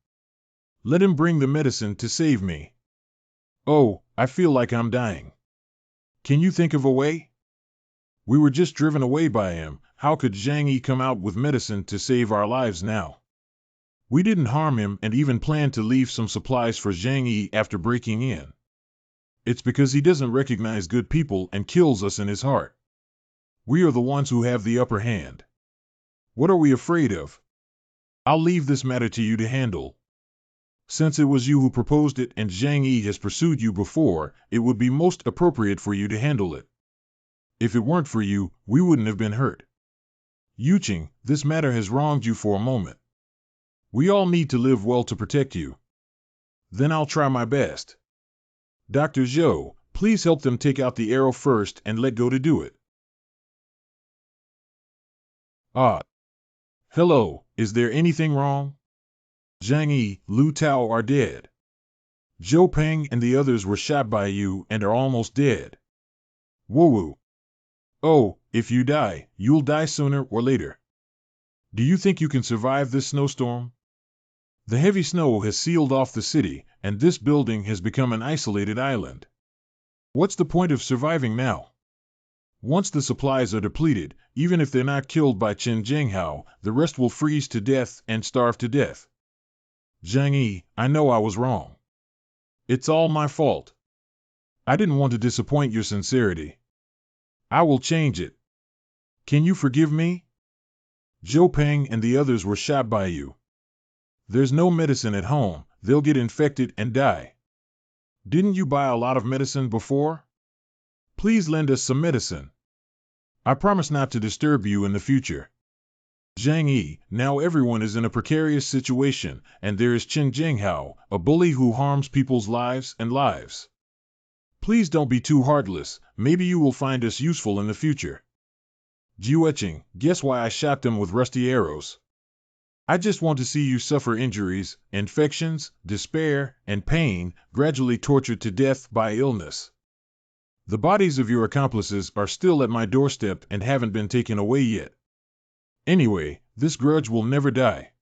Let him bring the medicine to save me. Oh, I feel like I'm dying. Can you think of a way? We were just driven away by him. How could Zhang Yi come out with medicine to save our lives now? We didn't harm him and even planned to leave some supplies for Zhang Yi after breaking in. It's because he doesn't recognize good people and kills us in his heart. We are the ones who have the upper hand. What are we afraid of? I'll leave this matter to you to handle. Since it was you who proposed it and Zhang Yi has pursued you before, it would be most appropriate for you to handle it. If it weren't for you, we wouldn't have been hurt. Yuqing, this matter has wronged you for a moment. We all need to live well to protect you. Then I'll try my best. Dr. Zhou, please help them take out the arrow first and let go to do it. Ah. Hello, is there anything wrong? Zhang Yi, Lu Tao are dead. Zhou Peng and the others were shot by you and are almost dead. Woo-woo. Oh, if you die, you'll die sooner or later. Do you think you can survive this snowstorm? The heavy snow has sealed off the city, and this building has become an isolated island. What's the point of surviving now? Once the supplies are depleted, even if they're not killed by Qin Jinghao, the rest will freeze to death and starve to death. Zhang Yi, I know I was wrong. It's all my fault. I didn't want to disappoint your sincerity. I will change it. Can you forgive me? Zhou Peng and the others were shot by you. There's no medicine at home, they'll get infected and die. Didn't you buy a lot of medicine before? Please lend us some medicine. I promise not to disturb you in the future. Zhang Yi, now everyone is in a precarious situation, and there is Qin Jinghao, a bully who harms people's lives and lives. Please don't be too heartless, maybe you will find us useful in the future. Jiuqing, guess why I shot them with rusty arrows? I just want to see you suffer injuries, infections, despair, and pain, gradually tortured to death by illness. The bodies of your accomplices are still at my doorstep and haven't been taken away yet. Anyway, this grudge will never die.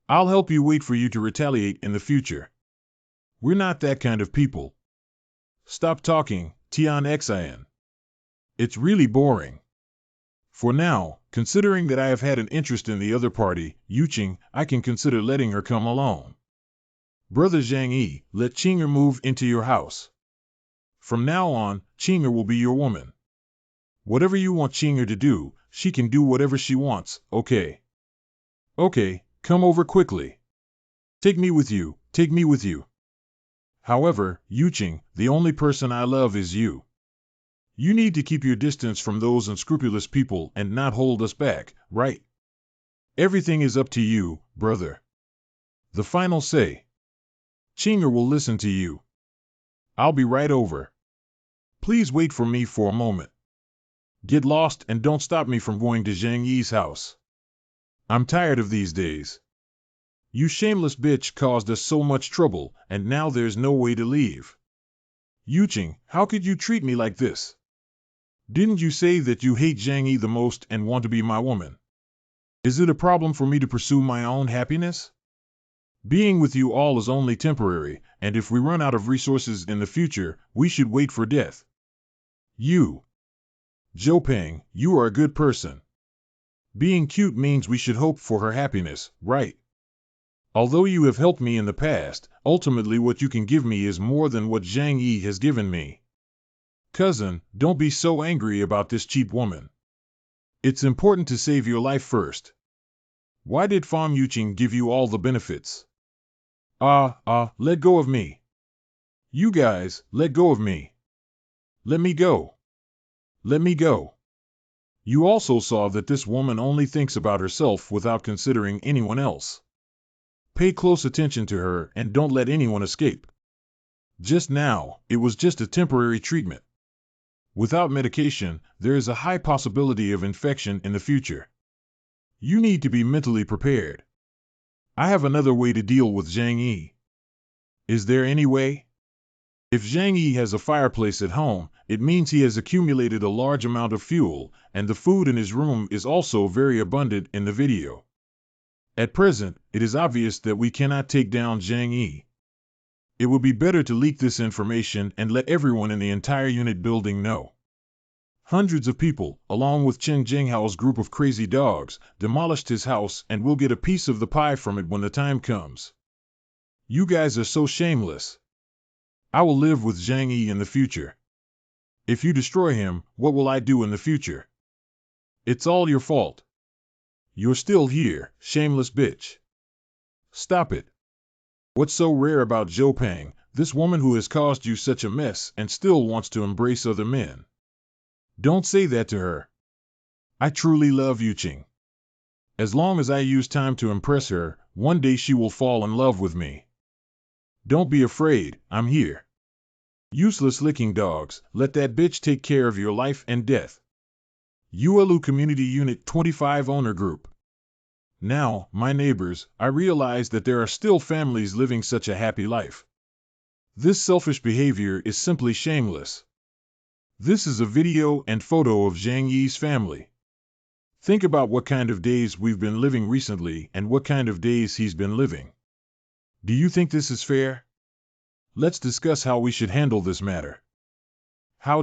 I'll help you wait for you to retaliate in the future. We're not that kind of people. Stop talking, Tian Xin. It's really boring. For now, considering that I have had an interest in the other party, Yuqing, I can consider letting her come alone. Brother Zhang Yi, let Qing'er move into your house. From now on, Qing'er will be your woman. Whatever you want Qing'er to do, she can do whatever she wants, okay? Okay, come over quickly. Take me with you, take me with you. However, Yuqing, the only person I love is you. You need to keep your distance from those unscrupulous people and not hold us back, right? Everything is up to you, brother. The final say. Qing'er will listen to you. I'll be right over. Please wait for me for a moment. Get lost and don't stop me from going to Zhang Yi's house. I'm tired of these days. You shameless bitch caused us so much trouble, and now there's no way to leave. Yuqing, how could you treat me like this? Didn't you say that you hate Zhang Yi the most and want to be my woman? Is it a problem for me to pursue my own happiness? Being with you all is only temporary, and if we run out of resources in the future, we should wait for death. You, Jopang, you are a good person. Being cute means we should hope for her happiness, right? Although you have helped me in the past, ultimately what you can give me is more than what Zhang Yi has given me. Cousin, don't be so angry about this cheap woman. It's important to save your life first. Why did Fam Yuqing give you all the benefits? Let go of me. You guys, let go of me. Let me go. Let me go. You also saw that this woman only thinks about herself without considering anyone else. Pay close attention to her and don't let anyone escape. Just now, it was just a temporary treatment. Without medication, there is a high possibility of infection in the future. You need to be mentally prepared. I have another way to deal with Zhang Yi. Is there any way? If Zhang Yi has a fireplace at home, it means he has accumulated a large amount of fuel, and the food in his room is also very abundant in the video. At present, it is obvious that we cannot take down Zhang Yi. It would be better to leak this information and let everyone in the entire unit building know. Hundreds of people, along with Chen Jinghao's group of crazy dogs, demolished his house and will get a piece of the pie from it when the time comes. You guys are so shameless. I will live with Zhang Yi in the future. If you destroy him, what will I do in the future? It's all your fault. You're still here, shameless bitch. Stop it. What's so rare about Jopang, this woman who has caused you such a mess and still wants to embrace other men? Don't say that to her. I truly love Yuqing. As long as I use time to impress her, one day she will fall in love with me. Don't be afraid, I'm here. Useless licking dogs, let that bitch take care of your life and death. Yuelu Community Unit 25 Owner Group. Now, my neighbors, I realize that there are still families living such a happy life. This selfish behavior is simply shameless. This is a video and photo of Zhang Yi's family. Think about what kind of days we've been living recently and what kind of days he's been living. Do you think this is fair? Let's discuss how we should handle this matter. How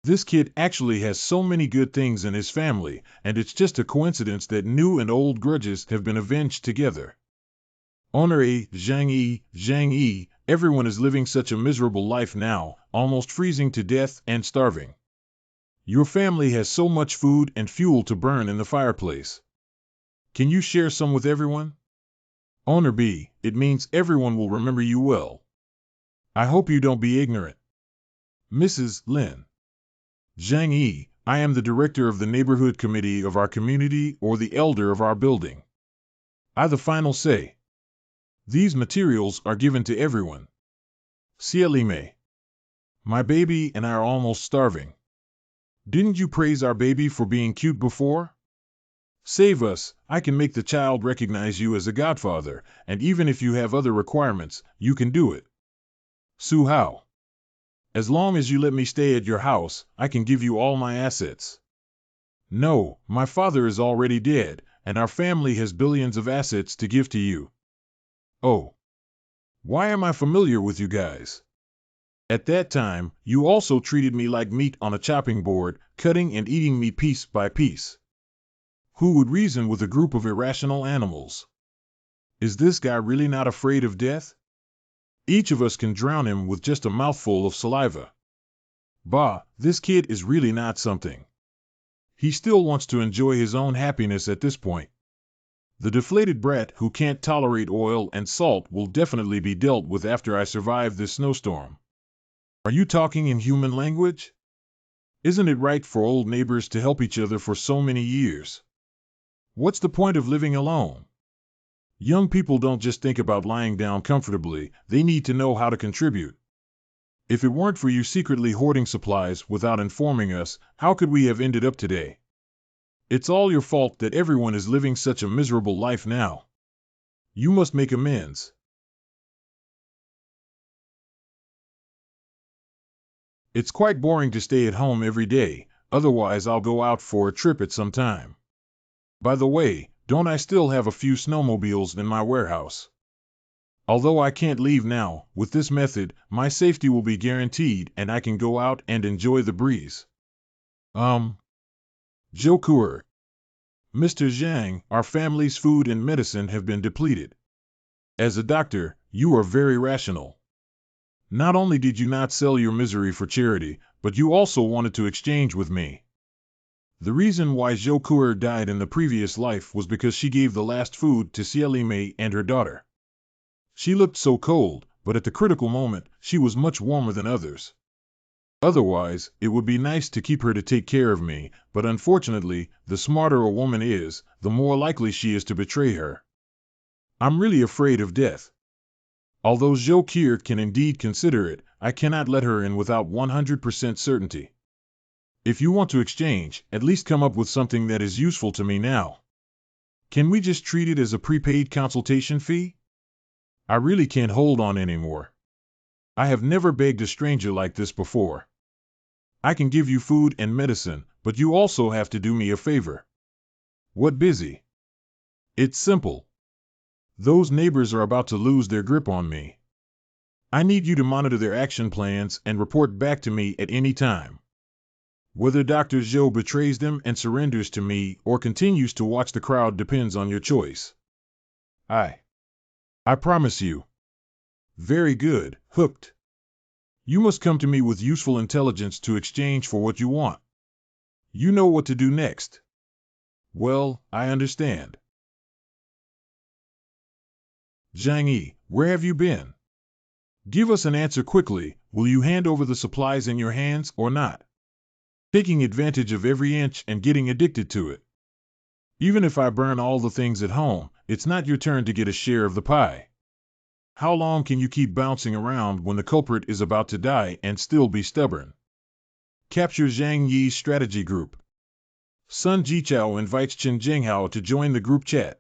This kid actually has so many good things in his family, and it's just a coincidence that new and old grudges have been avenged together. Honor Zhang Yi, everyone is living such a miserable life now, almost freezing to death and starving. Your family has so much food and fuel to burn in the fireplace. Can you share some with everyone? Honor B, it means everyone will remember you well. I hope you don't be ignorant. Mrs. Lin. Zhang Yi, I am the director of the neighborhood committee of our community or the elder of our building. I the final say. These materials are given to everyone. Cielime. My baby and I are almost starving. Didn't you praise our baby for being cute before? Save us, I can make the child recognize you as a godfather, and even if you have other requirements, you can do it. Su Hao. As long as you let me stay at your house, I can give you all my assets. No, my father is already dead, and our family has billions of assets to give to you. Oh. Why am I familiar with you guys? At that time, you also treated me like meat on a chopping board, cutting and eating me piece by piece. Who would reason with a group of irrational animals? Is this guy really not afraid of death? Each of us can drown him with just a mouthful of saliva. Bah, this kid is really not something. He still wants to enjoy his own happiness at this point. The deflated brat who can't tolerate oil and salt will definitely be dealt with after I survive this snowstorm. Are you talking in human language? Isn't it right for old neighbors to help each other for so many years? What's the point of living alone? Young people don't just think about lying down comfortably, they need to know how to contribute. If it weren't for you secretly hoarding supplies without informing us, how could we have ended up today? It's all your fault that everyone is living such a miserable life now. You must make amends. It's quite boring to stay at home every day, otherwise I'll go out for a trip at some time. By the way, Don't I still have a few snowmobiles in my warehouse? Although I can't leave now, with this method, my safety will be guaranteed and I can go out and enjoy the breeze. Joker. Mr. Zhang, our family's food and medicine have been depleted. As a doctor, you are very rational. Not only did you not sell your misery for charity, but you also wanted to exchange with me. The reason why Joker died in the previous life was because she gave the last food to Xiaomei and her daughter. She looked so cold, but at the critical moment, she was much warmer than others. Otherwise, it would be nice to keep her to take care of me, but unfortunately, the smarter a woman is, the more likely she is to betray her. I'm really afraid of death. Although Joker can indeed consider it, I cannot let her in without 100% certainty. If you want to exchange, at least come up with something that is useful to me now. Can we just treat it as a prepaid consultation fee? I really can't hold on anymore. I have never begged a stranger like this before. I can give you food and medicine, but you also have to do me a favor. What busy? It's simple. Those neighbors are about to lose their grip on me. I need you to monitor their action plans and report back to me at any time. Whether Dr. Zhou betrays them and surrenders to me or continues to watch the crowd depends on your choice. I promise you. Very good, hooked. You must come to me with useful intelligence to exchange for what you want. You know what to do next. Well, I understand. Zhang Yi, where have you been? Give us an answer quickly. Will you hand over the supplies in your hands or not? Taking advantage of every inch and getting addicted to it. Even if I burn all the things at home, it's not your turn to get a share of the pie. How long can you keep bouncing around when the culprit is about to die and still be stubborn? Capture Zhang Yi's strategy group. Sun Jichao invites Chen Jinghao to join the group chat.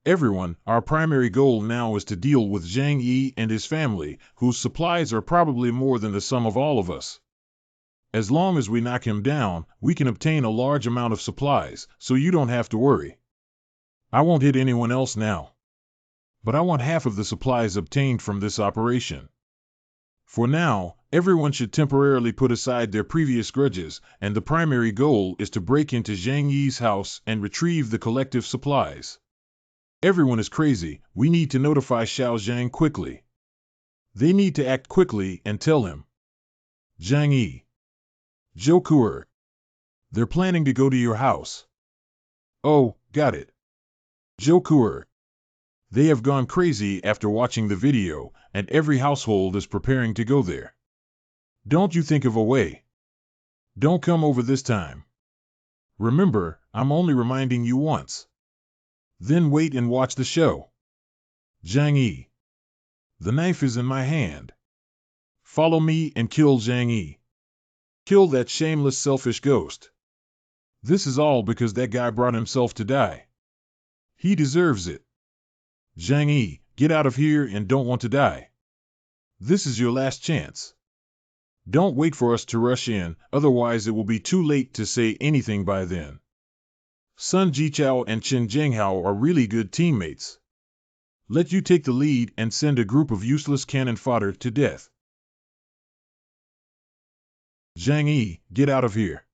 Everyone, our primary goal now is to deal with Zhang Yi and his family, whose supplies are probably more than the sum of all of us. As long as we knock him down, we can obtain a large amount of supplies, so you don't have to worry. I won't hit anyone else now. But I want half of the supplies obtained from this operation. For now, everyone should temporarily put aside their previous grudges, and the primary goal is to break into Zhang Yi's house and retrieve the collective supplies. Everyone is crazy. We need to notify Xiao Zhang quickly. They need to act quickly and tell him. Zhang Yi. Joker. They're planning to go to your house. Oh, got it. Joker. They have gone crazy after watching the video, and every household is preparing to go there. Don't you think of a way. Don't come over this time. Remember, I'm only reminding you once. Then wait and watch the show. Zhang Yi. The knife is in my hand. Follow me and kill Zhang Yi. Kill that shameless, selfish ghost. This is all because that guy brought himself to die. He deserves it. Zhang Yi, get out of here and don't want to die. This is your last chance. Don't wait for us to rush in, otherwise it will be too late to say anything by then. Sun Jichao and Chen Jinghao are really good teammates. Let you take the lead and send a group of useless cannon fodder to death. Zhang Yi, get out of here.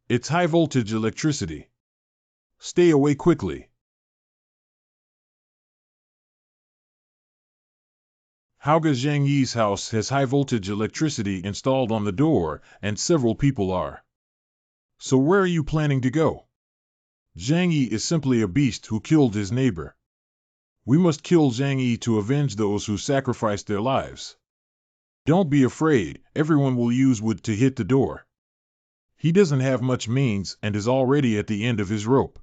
It's high-voltage electricity. Stay away quickly. Hauge Zhang Yi's house has high-voltage electricity installed on the door, and several people are. So where are you planning to go? Zhang Yi is simply a beast who killed his neighbor. We must kill Zhang Yi to avenge those who sacrificed their lives. Don't be afraid, everyone will use wood to hit the door. He doesn't have much means and is already at the end of his rope.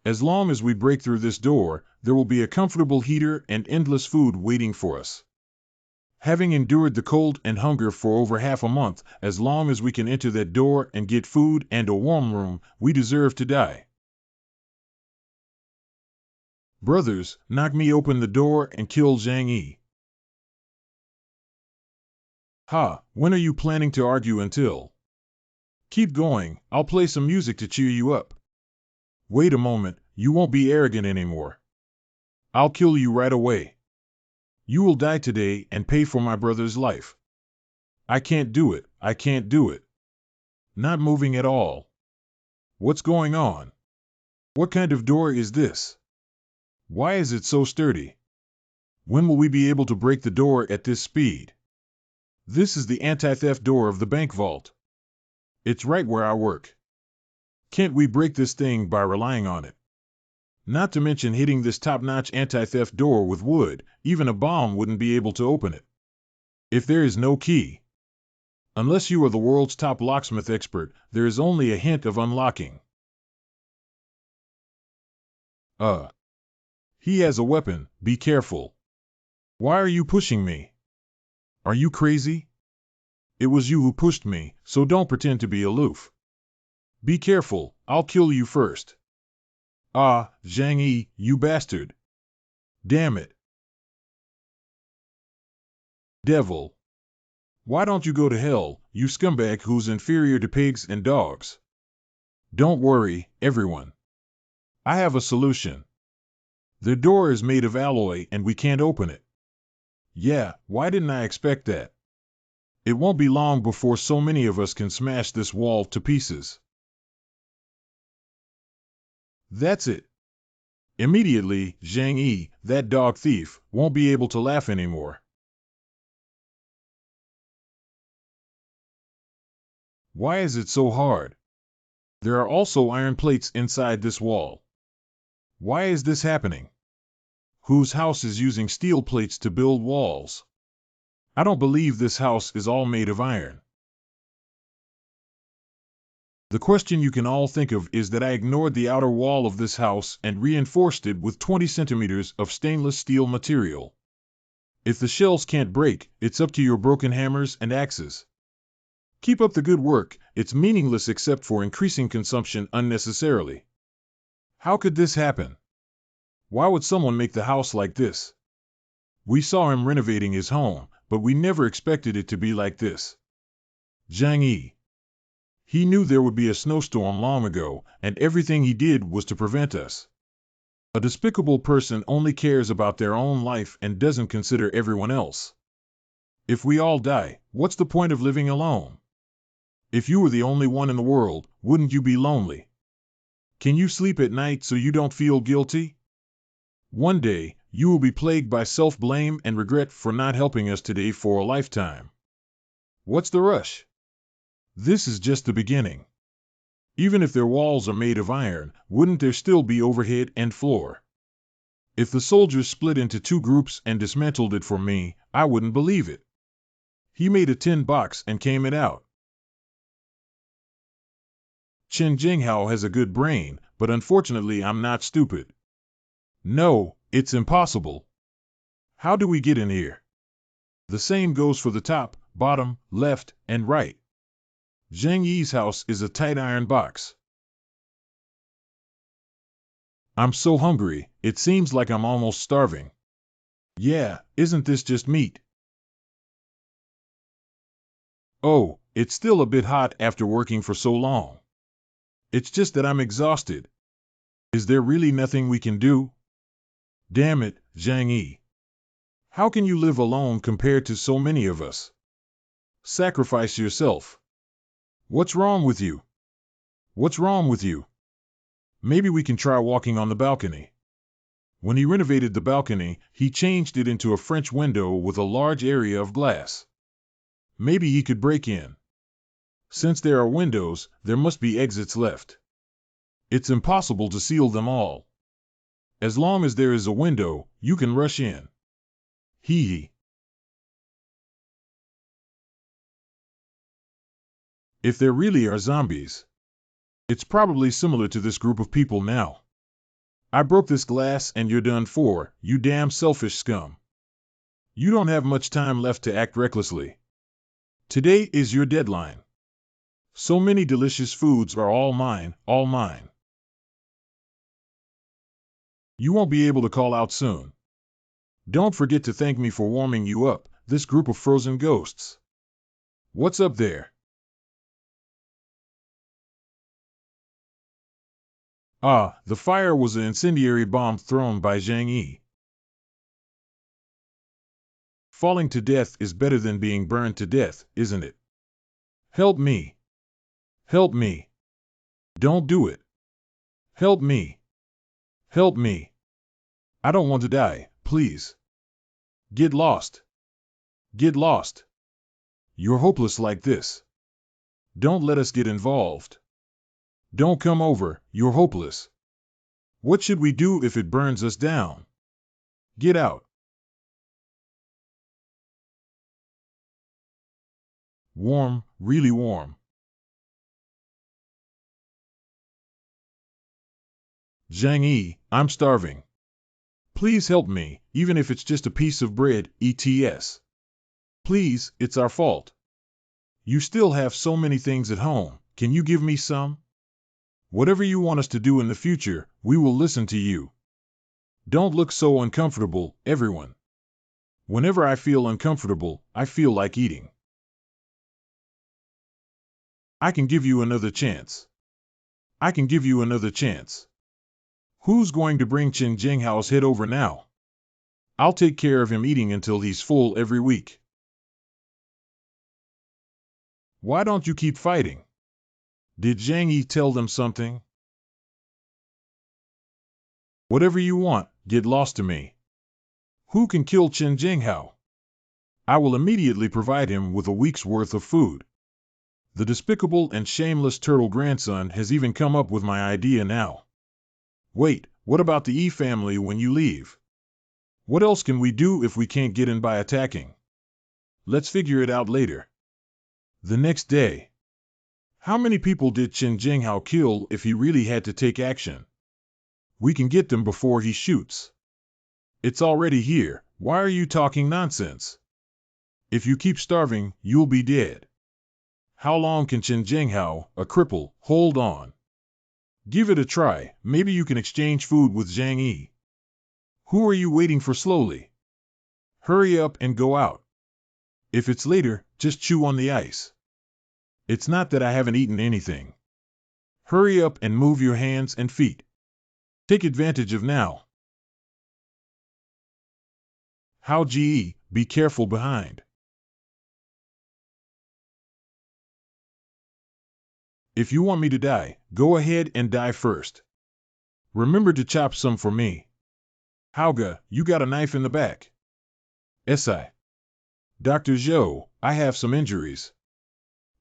As long as we break through this door, there will be a comfortable heater and endless food waiting for us. Having endured the cold and hunger for over half a month, as long as we can enter that door and get food and a warm room, we deserve to die. Brothers, knock me open the door and kill Zhang Yi. Ha, when are you planning to argue until? Keep going, I'll play some music to cheer you up. Wait a moment, you won't be arrogant anymore. I'll kill you right away. You will die today and pay for my brother's life. I can't do it, I can't do it. Not moving at all. What's going on? What kind of door is this? Why is it so sturdy? When will we be able to break the door at this speed? This is the anti-theft door of the bank vault. It's right where I work. Can't we break this thing by relying on it? Not to mention hitting this top-notch anti-theft door with wood, even a bomb wouldn't be able to open it. If there is no key, unless you are the world's top locksmith expert, there is only a hint of unlocking. He has a weapon, be careful. Why are you pushing me? Are you crazy? It was you who pushed me, so don't pretend to be aloof. Be careful, I'll kill you first. Ah, Zhang Yi, you bastard. Damn it. Devil. Why don't you go to hell, you scumbag who's inferior to pigs and dogs? Don't worry, everyone. I have a solution. The door is made of alloy and we can't open it. Yeah, why didn't I expect that? It won't be long before so many of us can smash this wall to pieces. That's it. Immediately, Zhang Yi, that dog thief, won't be able to laugh anymore. Why is it so hard? There are also iron plates inside this wall. Why is this happening? Whose house is using steel plates to build walls? I don't believe this house is all made of iron. The question you can all think of is that I ignored the outer wall of this house and reinforced it with 20 centimeters of stainless steel material. If the shells can't break, it's up to your broken hammers and axes. Keep up the good work, it's meaningless except for increasing consumption unnecessarily. How could this happen? Why would someone make the house like this? We saw him renovating his home, but we never expected it to be like this. Zhang Yi. He knew there would be a snowstorm long ago, and everything he did was to prevent us. A despicable person only cares about their own life and doesn't consider everyone else. If we all die, what's the point of living alone? If you were the only one in the world, wouldn't you be lonely? Can you sleep at night so you don't feel guilty? One day, you will be plagued by self-blame and regret for not helping us today for a lifetime. What's the rush? This is just the beginning. Even if their walls are made of iron, wouldn't there still be overhead and floor? If the soldiers split into two groups and dismantled it for me, I wouldn't believe it. He made a tin box and came it out. Chen Jinghao has a good brain, but unfortunately I'm not stupid. No, it's impossible. How do we get in here? The same goes for the top, bottom, left, and right. Zhang Yi's house is a tight iron box. I'm so hungry, it seems like I'm almost starving. Yeah, isn't this just meat? Oh, it's still a bit hot after working for so long. It's just that I'm exhausted. Is there really nothing we can do? Damn it, Zhang Yi. How can you live alone compared to so many of us? Sacrifice yourself. What's wrong with you? What's wrong with you? Maybe we can try walking on the balcony. When he renovated the balcony, he changed it into a French window with a large area of glass. Maybe he could break in. Since there are windows, there must be exits left. It's impossible to seal them all. As long as there is a window, you can rush in. Hee hee. If there really are zombies, it's probably similar to this group of people now. I broke this glass and you're done for, you damn selfish scum. You don't have much time left to act recklessly. Today is your deadline. So many delicious foods are all mine, all mine. You won't be able to call out soon. Don't forget to thank me for warming you up, this group of frozen ghosts. What's up there? Ah, the fire was an incendiary bomb thrown by Zhang Yi. Falling to death is better than being burned to death, isn't it? Help me. Help me. Don't do it. Help me. Help me. I don't want to die, please. Get lost. Get lost. You're hopeless like this. Don't let us get involved. Don't come over, you're hopeless. What should we do if it burns us down? Get out. Warm, really warm. Zhang Yi, I'm starving. Please help me, even if it's just a piece of bread, etc. Please, it's our fault. You still have so many things at home, can you give me some? Whatever you want us to do in the future, we will listen to you. Don't look so uncomfortable, everyone. Whenever I feel uncomfortable, I feel like eating. I can give you another chance. I can give you another chance. Who's going to bring Chen Jinghao's head over now? I'll take care of him eating until he's full every week. Why don't you keep fighting? Did Zhang Yi tell them something? Whatever you want, get lost to me. Who can kill Chen Jinghao? I will immediately provide him with a week's worth of food. The despicable and shameless turtle grandson has even come up with my idea now. Wait, what about the Yi family when you leave? What else can we do if we can't get in by attacking? Let's figure it out later. The next day. How many people did Chen Jinghao kill if he really had to take action? We can get them before he shoots. It's already here, why are you talking nonsense? If you keep starving, you'll be dead. How long can Chen Jinghao, a cripple, hold on? Give it a try, maybe you can exchange food with Zhang Yi. Who are you waiting for slowly? Hurry up and go out. If it's later, just chew on the ice. It's not that I haven't eaten anything. Hurry up and move your hands and feet. Take advantage of now. How Ji, be careful behind. If you want me to die, go ahead and die first. Remember to chop some for me. Hauga, you got a knife in the back. Si. Dr. Zhou, I have some injuries.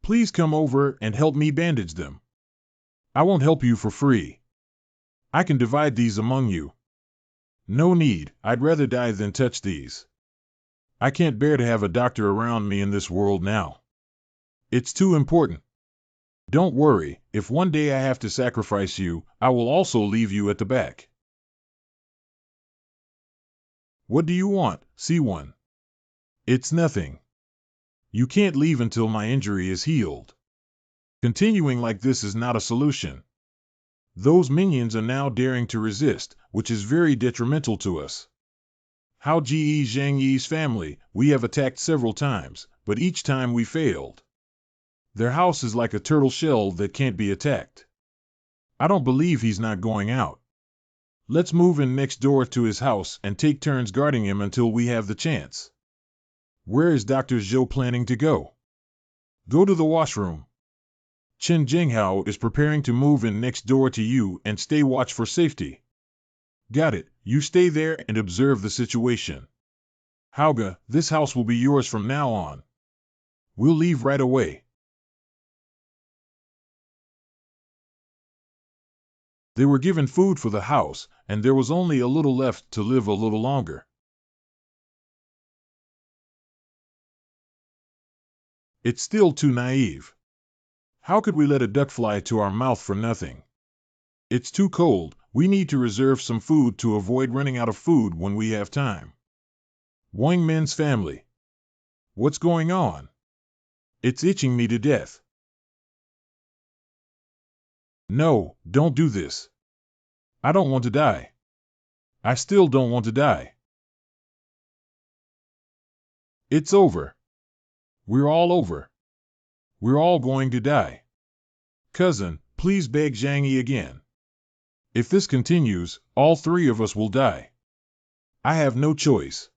Please come over and help me bandage them. I won't help you for free. I can divide these among you. No need, I'd rather die than touch these. I can't bear to have a doctor around me in this world now. It's too important. Don't worry, if one day I have to sacrifice you, I will also leave you at the back. What do you want, C1? It's nothing. You can't leave until my injury is healed. Continuing like this is not a solution. Those minions are now daring to resist, which is very detrimental to us. How Ji Zhang Yi's family, we have attacked several times, but each time we failed. Their house is like a turtle shell that can't be attacked. I don't believe he's not going out. Let's move in next door to his house and take turns guarding him until we have the chance. Where is Dr. Zhou planning to go? Go to the washroom. Chen Jinghao is preparing to move in next door to you and stay watch for safety. Got it, you stay there and observe the situation. Hauga, this house will be yours from now on. We'll leave right away. They were given food for the house, and there was only a little left to live a little longer. It's still too naive. How could we let a duck fly to our mouth for nothing? It's too cold, we need to reserve some food to avoid running out of food when we have time. Wang Min's family. What's going on? It's itching me to death. No, don't do this. I don't want to die. I still don't want to die. It's over. We're all over. We're all going to die. Cousin, please beg Zhang Yi again. If this continues, all three of us will die. I have no choice.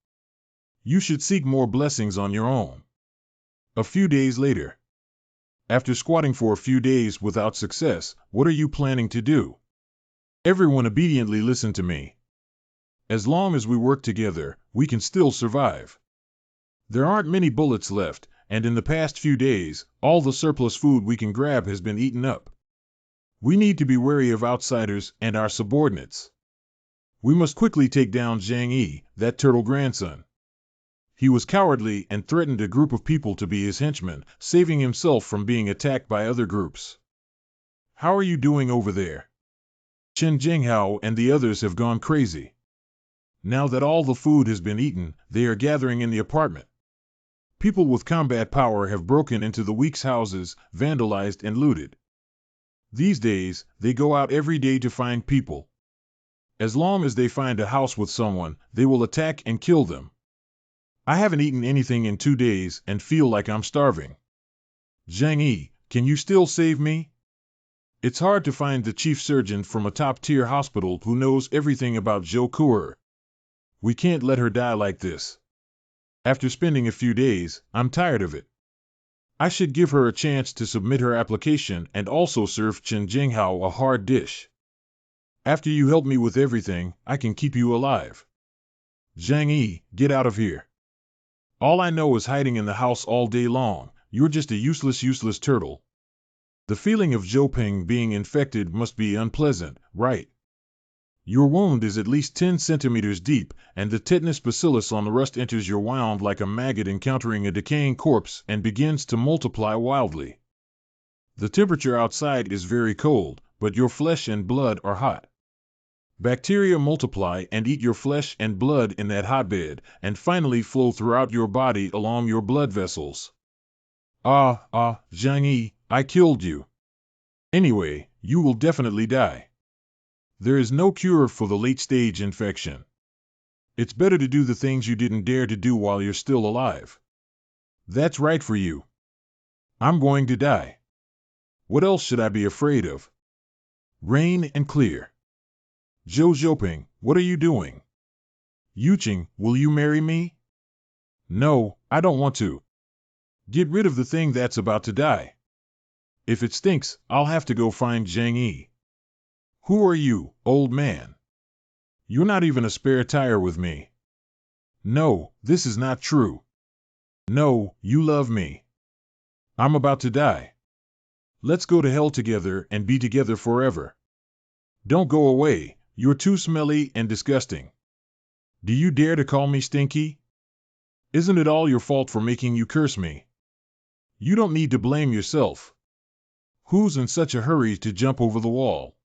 You should seek more blessings on your own. A few days later. After squatting for a few days without success, what are you planning to do? Everyone obediently listened to me. As long as we work together, we can still survive. There aren't many bullets left, and in the past few days, all the surplus food we can grab has been eaten up. We need to be wary of outsiders and our subordinates. We must quickly take down Zhang Yi, that turtle grandson. He was cowardly and threatened a group of people to be his henchmen, saving himself from being attacked by other groups. How are you doing over there? Chen Jinghao and the others have gone crazy. Now that all the food has been eaten, they are gathering in the apartment. People with combat power have broken into the weak's houses, vandalized and looted. These days, they go out every day to find people. As long as they find a house with someone, they will attack and kill them. I haven't eaten anything in 2 days and feel like I'm starving. Zhang Yi, can you still save me? It's hard to find the chief surgeon from a top-tier hospital who knows everything about Zhou Kuer. We can't let her die like this. After spending a few days, I'm tired of it. I should give her a chance to submit her application and also serve Chen Jinghao a hard dish. After you help me with everything, I can keep you alive. Zhang Yi, get out of here. All I know is hiding in the house all day long. You're just a useless turtle. The feeling of Zhouping being infected must be unpleasant, right? Your wound is at least 10 centimeters deep, and the tetanus bacillus on the rust enters your wound like a maggot encountering a decaying corpse and begins to multiply wildly. The temperature outside is very cold, but your flesh and blood are hot. Bacteria multiply and eat your flesh and blood in that hotbed, and finally flow throughout your body along your blood vessels. Zhang Yi, I killed you. Anyway, you will definitely die. There is no cure for the late-stage infection. It's better to do the things you didn't dare to do while you're still alive. That's right for you. I'm going to die. What else should I be afraid of? Rain and clear. Zhou Zhouping, what are you doing? Yuqing, will you marry me? No, I don't want to. Get rid of the thing that's about to die. If it stinks, I'll have to go find Zhang Yi. Who are you, old man? You're not even a spare tire with me. No, this is not true. No, you love me. I'm about to die. Let's go to hell together and be together forever. Don't go away, you're too smelly and disgusting. Do you dare to call me stinky? Isn't it all your fault for making you curse me? You don't need to blame yourself. Who's in such a hurry to jump over the wall?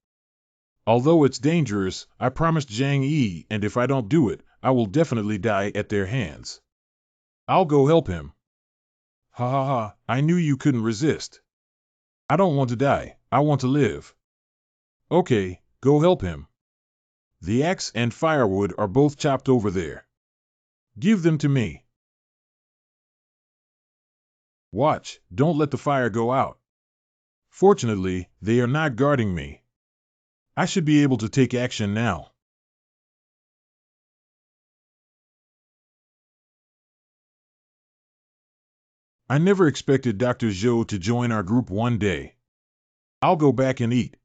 Although it's dangerous, I promised Zhang Yi, and if I don't do it, I will definitely die at their hands. I'll go help him. Ha, I knew you couldn't resist. I don't want to die, I want to live. Okay, go help him. The axe and firewood are both chopped over there. Give them to me. Watch, don't let the fire go out. Fortunately, they are not guarding me. I should be able to take action now. I never expected Dr. Zhou to join our group one day. I'll go back and eat.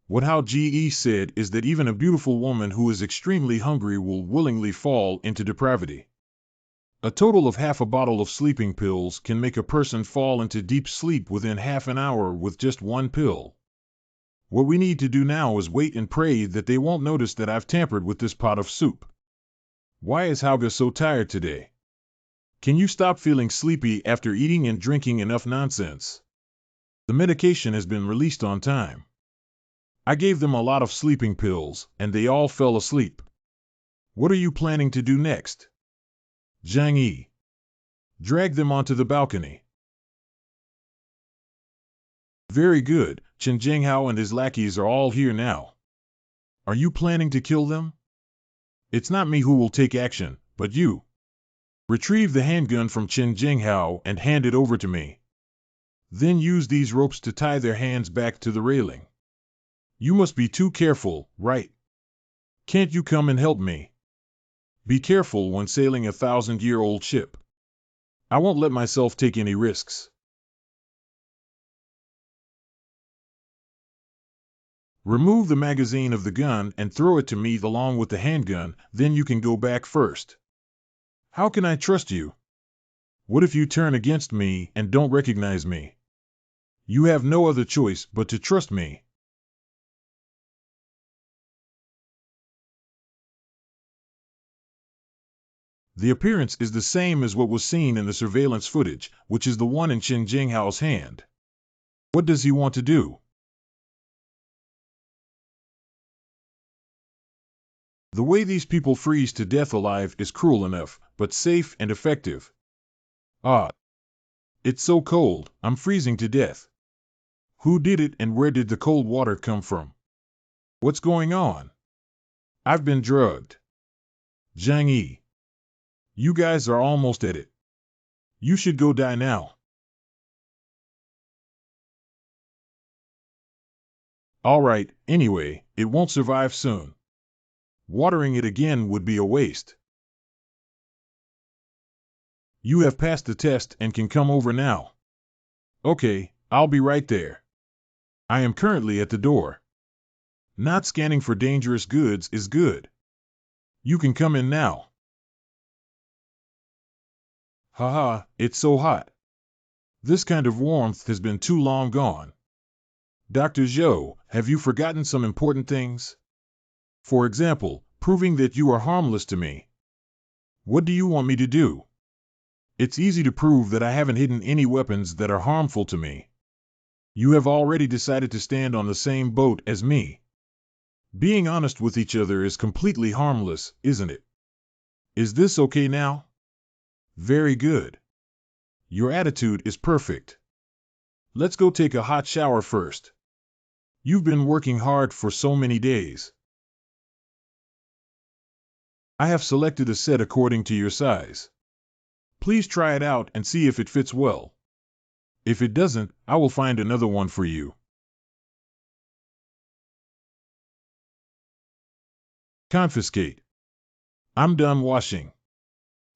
What Hao Ji said is that even a beautiful woman who is extremely hungry will willingly fall into depravity. A total of half a bottle of sleeping pills can make a person fall into deep sleep within half an hour with just one pill. What we need to do now is wait and pray that they won't notice that I've tampered with this pot of soup. Why is Hauga so tired today? Can you stop feeling sleepy after eating and drinking enough nonsense? The medication has been released on time. I gave them a lot of sleeping pills, and they all fell asleep. What are you planning to do next? Zhang Yi. Drag them onto the balcony. Very good, Chen Jinghao and his lackeys are all here now. Are you planning to kill them? It's not me who will take action, but you. Retrieve the handgun from Chen Jinghao and hand it over to me. Then use these ropes to tie their hands back to the railing. You must be too careful, right? Can't you come and help me? Be careful when sailing a 1,000-year-old ship. I won't let myself take any risks. Remove the magazine of the gun and throw it to me along with the handgun, then you can go back first. How can I trust you? What if you turn against me and don't recognize me? You have no other choice but to trust me. The appearance is the same as what was seen in the surveillance footage, which is the one in Chen Jinghao's hand. What does he want to do? The way these people freeze to death alive is cruel enough, but safe and effective. Ah, it's so cold, I'm freezing to death. Who did it and where did the cold water come from? What's going on? I've been drugged. Zhang Yi. You guys are almost at it. You should go die now. Alright, anyway, it won't survive soon. Watering it again would be a waste. You have passed the test and can come over now. Okay, I'll be right there. I am currently at the door. Not scanning for dangerous goods is good. You can come in now. Haha, it's so hot. This kind of warmth has been too long gone. Dr. Zhou, have you forgotten some important things? For example, proving that you are harmless to me. What do you want me to do? It's easy to prove that I haven't hidden any weapons that are harmful to me. You have already decided to stand on the same boat as me. Being honest with each other is completely harmless, isn't it? Is this okay now? Very good. Your attitude is perfect. Let's go take a hot shower first. You've been working hard for so many days. I have selected a set according to your size. Please try it out and see if it fits well. If it doesn't, I will find another one for you. Confiscate. I'm done washing.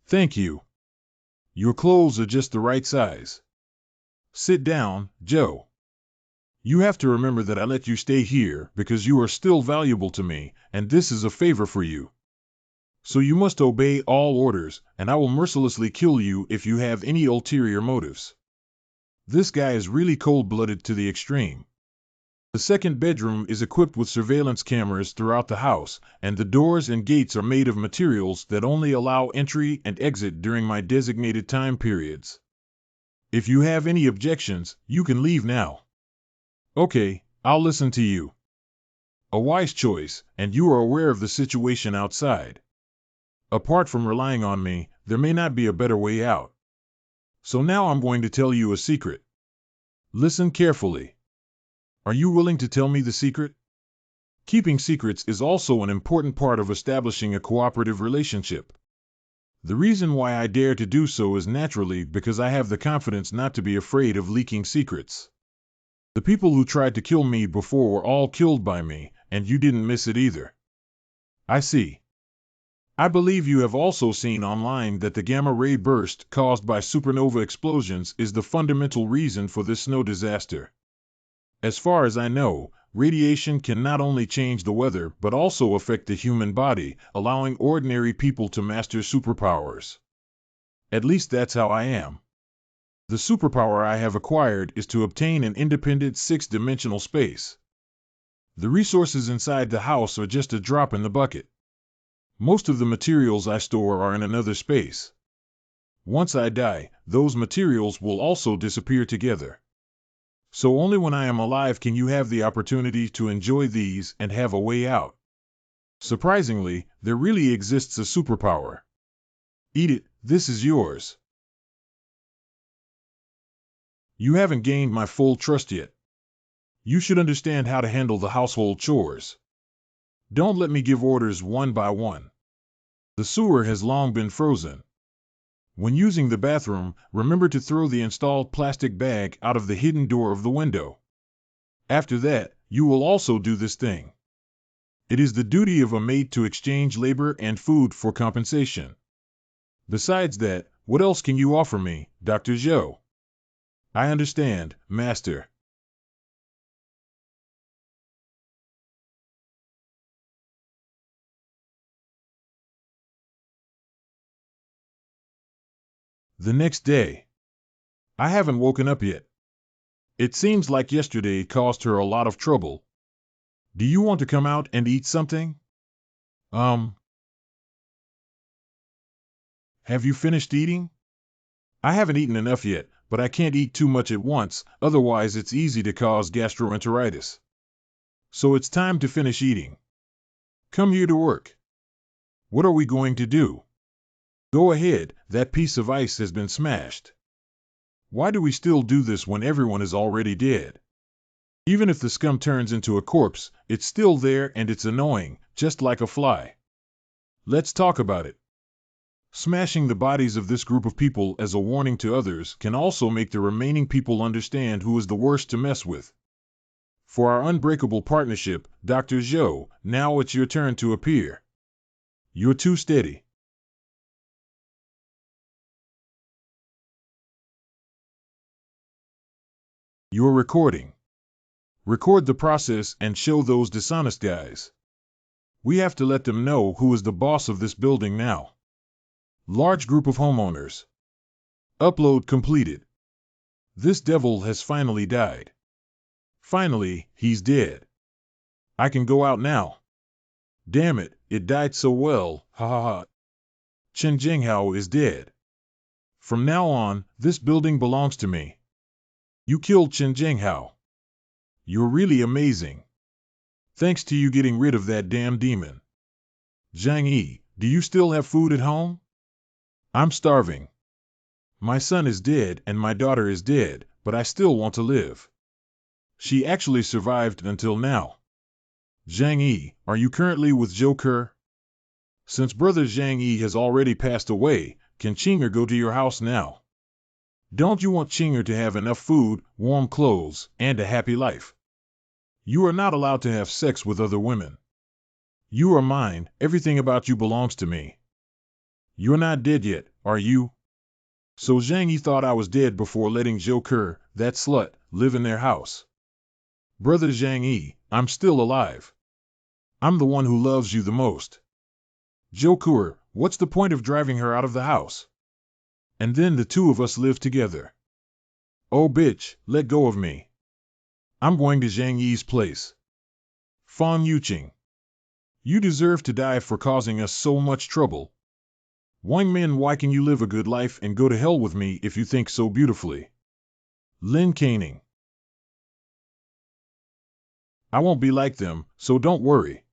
Thank you. Your clothes are just the right size. Sit down, Joe. You have to remember that I let you stay here because you are still valuable to me, and this is a favor for you. So you must obey all orders, and I will mercilessly kill you if you have any ulterior motives. This guy is really cold-blooded to the extreme. The second bedroom is equipped with surveillance cameras throughout the house, and the doors and gates are made of materials that only allow entry and exit during my designated time periods. If you have any objections, you can leave now. Okay, I'll listen to you. A wise choice, and you are aware of the situation outside. Apart from relying on me, there may not be a better way out. So now I'm going to tell you a secret. Listen carefully. Are you willing to tell me the secret? Keeping secrets is also an important part of establishing a cooperative relationship. The reason why I dare to do so is naturally because I have the confidence not to be afraid of leaking secrets. The people who tried to kill me before were all killed by me, and you didn't miss it either. I see. I believe you have also seen online that the gamma-ray burst caused by supernova explosions is the fundamental reason for this snow disaster. As far as I know, radiation can not only change the weather but also affect the human body, allowing ordinary people to master superpowers. At least that's how I am. The superpower I have acquired is to obtain an independent 6-dimensional space. The resources inside the house are just a drop in the bucket. Most of the materials I store are in another space. Once I die, those materials will also disappear together. So only when I am alive can you have the opportunity to enjoy these and have a way out. Surprisingly, there really exists a superpower. Eat it, this is yours. You haven't gained my full trust yet. You should understand how to handle the household chores. Don't let me give orders one by one. The sewer has long been frozen. When using the bathroom, remember to throw the installed plastic bag out of the hidden door of the window. After that, you will also do this thing. It is the duty of a maid to exchange labor and food for compensation. Besides that, what else can you offer me, Dr. Zhou? I understand, Master. The next day. I haven't woken up yet. It seems like yesterday caused her a lot of trouble. Do you want to come out and eat something? Have you finished eating? I haven't eaten enough yet, but I can't eat too much at once, otherwise it's easy to cause gastroenteritis. So it's time to finish eating. Come here to work. What are we going to do? Go ahead, that piece of ice has been smashed. Why do we still do this when everyone is already dead? Even if the scum turns into a corpse, it's still there and it's annoying, just like a fly. Let's talk about it. Smashing the bodies of this group of people as a warning to others can also make the remaining people understand who is the worst to mess with. For our unbreakable partnership, Dr. Zhou, now it's your turn to appear. You're too steady. You're recording. Record the process and show those dishonest guys. We have to let them know who is the boss of this building now. Large group of homeowners. Upload completed. This devil has finally died. Finally, he's dead. I can go out now. Damn it, it died so well, ha ha ha. Chen Jinghao is dead. From now on, this building belongs to me. You killed Chen Jinghao. You're really amazing. Thanks to you getting rid of that damn demon. Zhang Yi, do you still have food at home? I'm starving. My son is dead and my daughter is dead, but I still want to live. She actually survived until now. Zhang Yi, are you currently with Zhou Ke? Since brother Zhang Yi has already passed away, can Qinger go to your house now? Don't you want Qinger to have enough food, warm clothes, and a happy life? You are not allowed to have sex with other women. You are mine, everything about you belongs to me. You're not dead yet, are you? So Zhang Yi thought I was dead before letting Zhou Ke, that slut, live in their house. Brother Zhang Yi, I'm still alive. I'm the one who loves you the most. Zhou Ke, what's the point of driving her out of the house? And then the two of us live together. Oh bitch, let go of me. I'm going to Zhang Yi's place. Fan Yuqing. You deserve to die for causing us so much trouble. Wang Min, why can you live a good life and go to hell with me if you think so beautifully? Lin Caning. I won't be like them, so don't worry.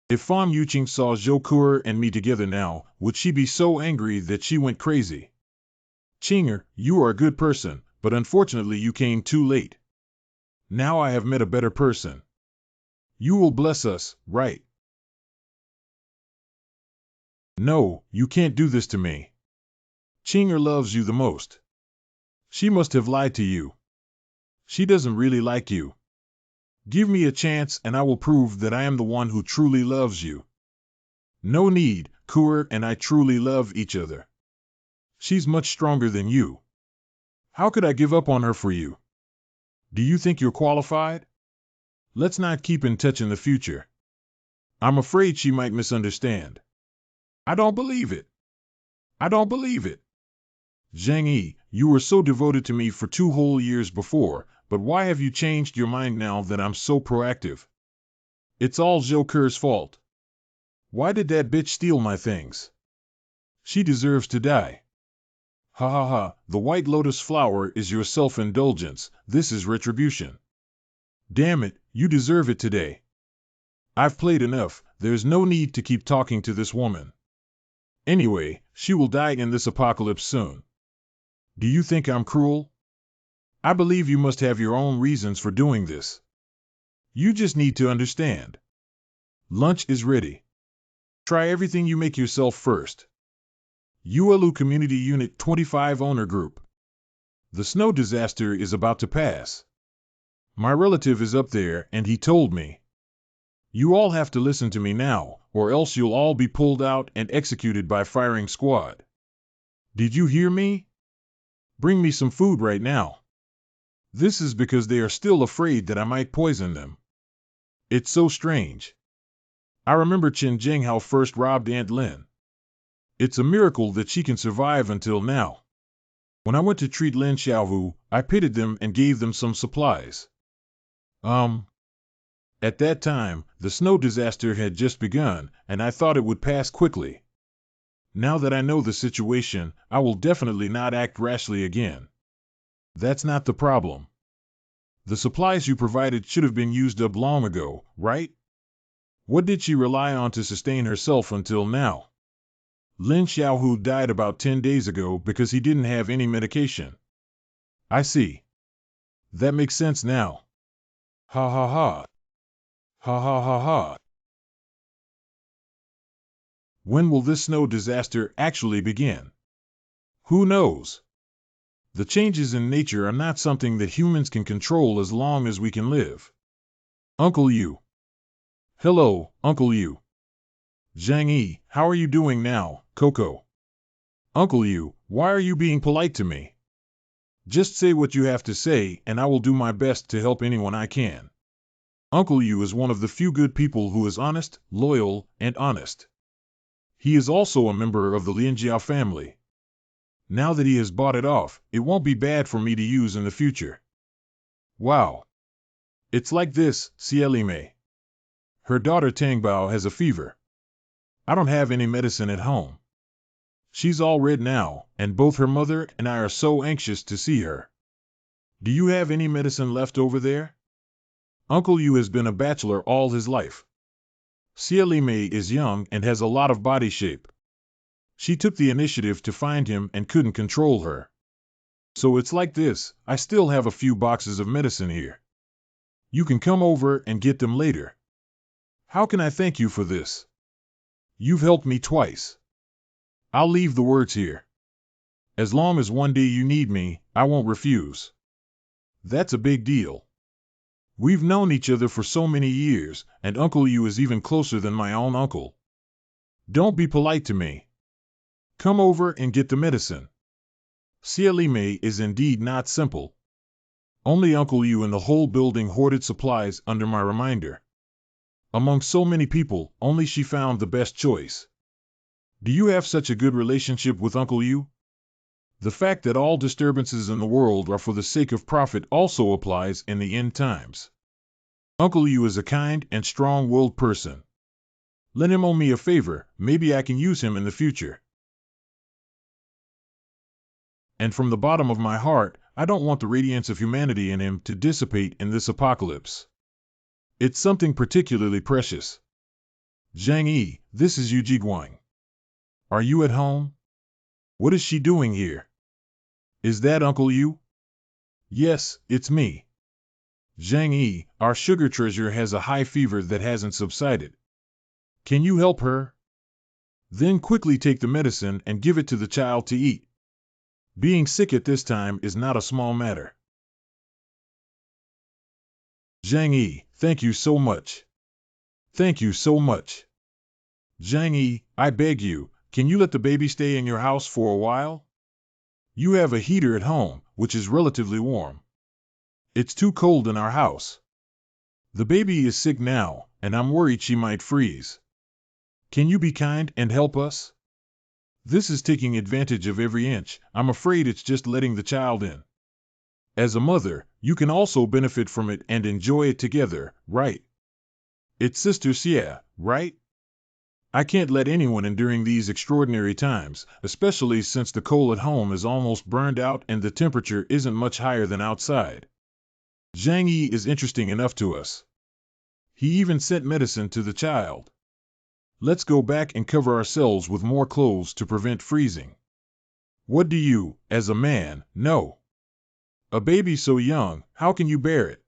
If Fan Yuqing saw Zhou Ke and me together now, would she be so angry that she went crazy? Qinger, you are a good person, but unfortunately you came too late. Now I have met a better person. You will bless us, right? No, you can't do this to me. Qinger loves you the most. She must have lied to you. She doesn't really like you. Give me a chance and I will prove that I am the one who truly loves you. No need, Ke and I truly love each other. She's much stronger than you. How could I give up on her for you? Do you think you're qualified? Let's not keep in touch in the future. I'm afraid she might misunderstand. I don't believe it. I don't believe it. Zhang Yi, you were so devoted to me for 2 whole years before, but why have you changed your mind now that I'm so proactive? It's all Zhou Ke's fault. Why did that bitch steal my things? She deserves to die. Ha ha ha, the white lotus flower is your self-indulgence, this is retribution. Damn it, you deserve it today. I've played enough, there's no need to keep talking to this woman. Anyway, she will die in this apocalypse soon. Do you think I'm cruel? I believe you must have your own reasons for doing this. You just need to understand. Lunch is ready. Try everything you make yourself first. Yuelu Community Unit 25 Owner Group. The snow disaster is about to pass. My relative is up there and he told me. You all have to listen to me now, or else you'll all be pulled out and executed by firing squad. Did you hear me? Bring me some food right now. This is because they are still afraid that I might poison them. It's so strange. I remember Chen Jinghao first robbed Aunt Lin. It's a miracle that she can survive until now. When I went to treat Lin Xiaohu, I pitied them and gave them some supplies. At that time, the snow disaster had just begun, and I thought it would pass quickly. Now that I know the situation, I will definitely not act rashly again. That's not the problem. The supplies you provided should have been used up long ago, right? What did she rely on to sustain herself until now? Lin Xiaohu died about 10 days ago because he didn't have any medication. I see. That makes sense now. Ha ha ha. Ha ha ha ha. When will this snow disaster actually begin? Who knows? The changes in nature are not something that humans can control as long as we can live. Uncle Yu. Hello, Uncle Yu. Zhang Yi, how are you doing now, Coco? Uncle Yu, why are you being polite to me? Just say what you have to say, and I will do my best to help anyone I can. Uncle Yu is one of the few good people who is honest, loyal, and honest. He is also a member of the Lianjiao family. Now that he has bought it off, it won't be bad for me to use in the future. Wow. It's like this, Xie Mei. Her daughter Tangbao has a fever. I don't have any medicine at home. She's all red now, and both her mother and I are so anxious to see her. Do you have any medicine left over there? Uncle Yu has been a bachelor all his life. Xie Mei is young and has a lot of body shape. She took the initiative to find him and couldn't control her. So it's like this, I still have a few boxes of medicine here. You can come over and get them later. How can I thank you for this? You've helped me twice. I'll leave the words here. As long as one day you need me, I won't refuse. That's a big deal. We've known each other for so many years, and Uncle Yu is even closer than my own uncle. Don't be polite to me. Come over and get the medicine. Xie Mei is indeed not simple. Only Uncle Yu and the whole building hoarded supplies under my reminder. Among so many people, only she found the best choice. Do you have such a good relationship with Uncle Yu? The fact that all disturbances in the world are for the sake of profit also applies in the end times. Uncle Yu is a kind and strong-willed person. Let him owe me a favor, maybe I can use him in the future. And from the bottom of my heart, I don't want the radiance of humanity in him to dissipate in this apocalypse. It's something particularly precious. Zhang Yi, this is Yu Jiguang. Are you at home? What is she doing here? Is that Uncle Yu? Yes, it's me. Zhang Yi, our sugar treasure has a high fever that hasn't subsided. Can you help her? Then quickly take the medicine and give it to the child to eat. Being sick at this time is not a small matter. Zhang Yi, thank you so much. Thank you so much. Zhang Yi, I beg you, can you let the baby stay in your house for a while? You have a heater at home, which is relatively warm. It's too cold in our house. The baby is sick now, and I'm worried she might freeze. Can you be kind and help us? This is taking advantage of every inch. I'm afraid it's just letting the child in. As a mother, you can also benefit from it and enjoy it together, right? It's Sister Xie, right? I can't let anyone in during these extraordinary times, especially since the coal at home is almost burned out and the temperature isn't much higher than outside. Zhang Yi is interesting enough to us. He even sent medicine to the child. Let's go back and cover ourselves with more clothes to prevent freezing. What do you, as a man, know? A baby so young, how can you bear it?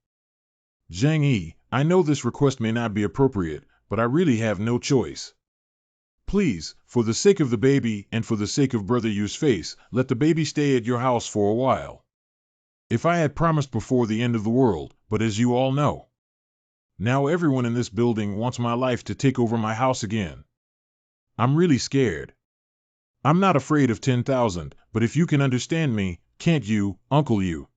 Zhang Yi, I know this request may not be appropriate, but I really have no choice. Please, for the sake of the baby and for the sake of Brother Yu's face, let the baby stay at your house for a while. If I had promised before the end of the world, but as you all know, now everyone in this building wants my life to take over my house again. I'm really scared. I'm not afraid of 10,000, but if you can understand me, can't you, Uncle you?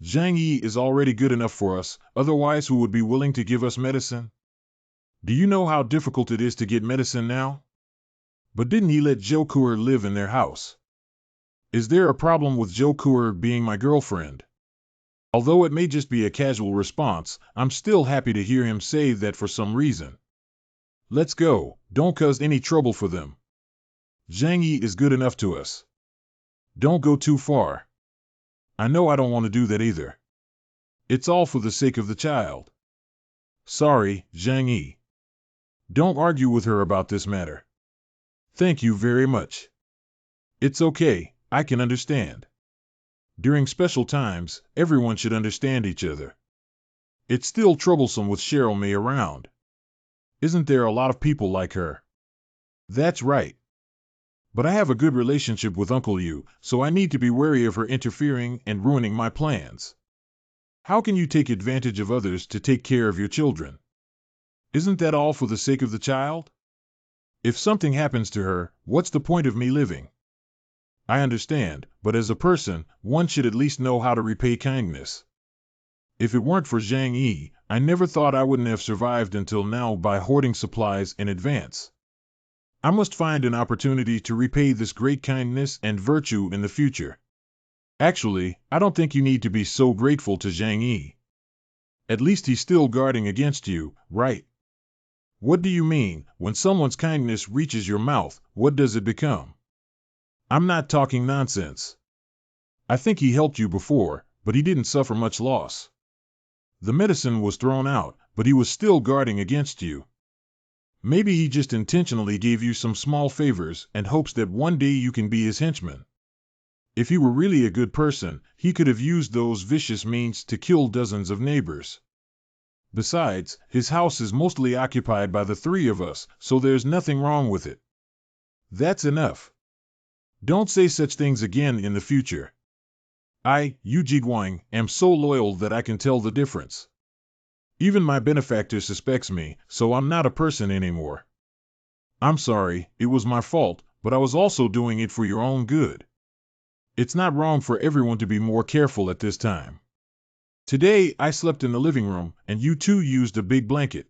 Zhang Yi is already good enough for us, otherwise who would be willing to give us medicine? Do you know how difficult it is to get medicine now? But didn't he let Zhou Kuer live in their house? Is there a problem with Zhou Kuer being my girlfriend? Although it may just be a casual response, I'm still happy to hear him say that for some reason. Let's go, don't cause any trouble for them. Zhang Yi is good enough to us. Don't go too far. I know I don't want to do that either. It's all for the sake of the child. Sorry, Zhang Yi. Don't argue with her about this matter. Thank you very much. It's okay, I can understand. During special times, everyone should understand each other. It's still troublesome with Cheryl May around. Isn't there a lot of people like her? That's right. But I have a good relationship with Uncle Yu, so I need to be wary of her interfering and ruining my plans. How can you take advantage of others to take care of your children? Isn't that all for the sake of the child? If something happens to her, what's the point of me living? I understand, but as a person, one should at least know how to repay kindness. If it weren't for Zhang Yi, I never thought I wouldn't have survived until now by hoarding supplies in advance. I must find an opportunity to repay this great kindness and virtue in the future. Actually, I don't think you need to be so grateful to Zhang Yi. At least he's still guarding against you, right? What do you mean, when someone's kindness reaches your mouth, what does it become? I'm not talking nonsense. I think he helped you before, but he didn't suffer much loss. The medicine was thrown out, but he was still guarding against you. Maybe he just intentionally gave you some small favors and hopes that one day you can be his henchman. If he were really a good person, he could have used those vicious means to kill dozens of neighbors. Besides, his house is mostly occupied by the three of us, so there's nothing wrong with it. That's enough. Don't say such things again in the future. I, Yu Jiguang, am so loyal that I can tell the difference. Even my benefactor suspects me, so I'm not a person anymore. I'm sorry, it was my fault, but I was also doing it for your own good. It's not wrong for everyone to be more careful at this time. Today, I slept in the living room, and you two used a big blanket.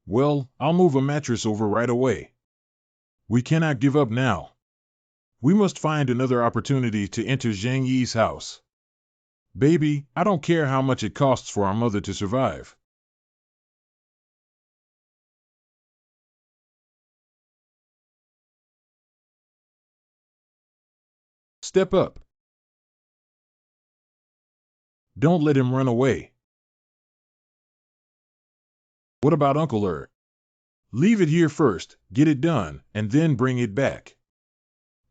Well, I'll move a mattress over right away. We cannot give up now. We must find another opportunity to enter Zhang Yi's house. Baby, I don't care how much it costs for our mother to survive. Step up. Don't let him run away. What about Uncle Er? Leave it here first, get it done, and then bring it back.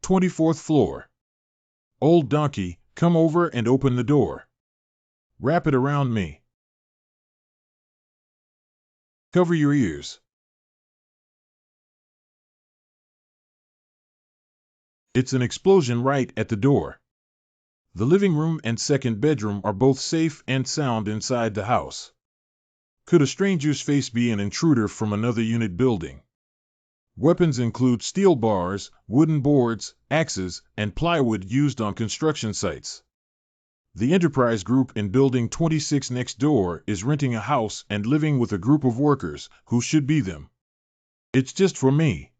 24th floor. Old donkey, come over and open the door. Wrap it around me. Cover your ears. It's an explosion right at the door. The living room and second bedroom are both safe and sound inside the house. Could a stranger's face be an intruder from another unit building? Weapons include steel bars, wooden boards, axes, and plywood used on construction sites. The Enterprise Group in Building 26 next door is renting a house and living with a group of workers, who should be them. It's just for me.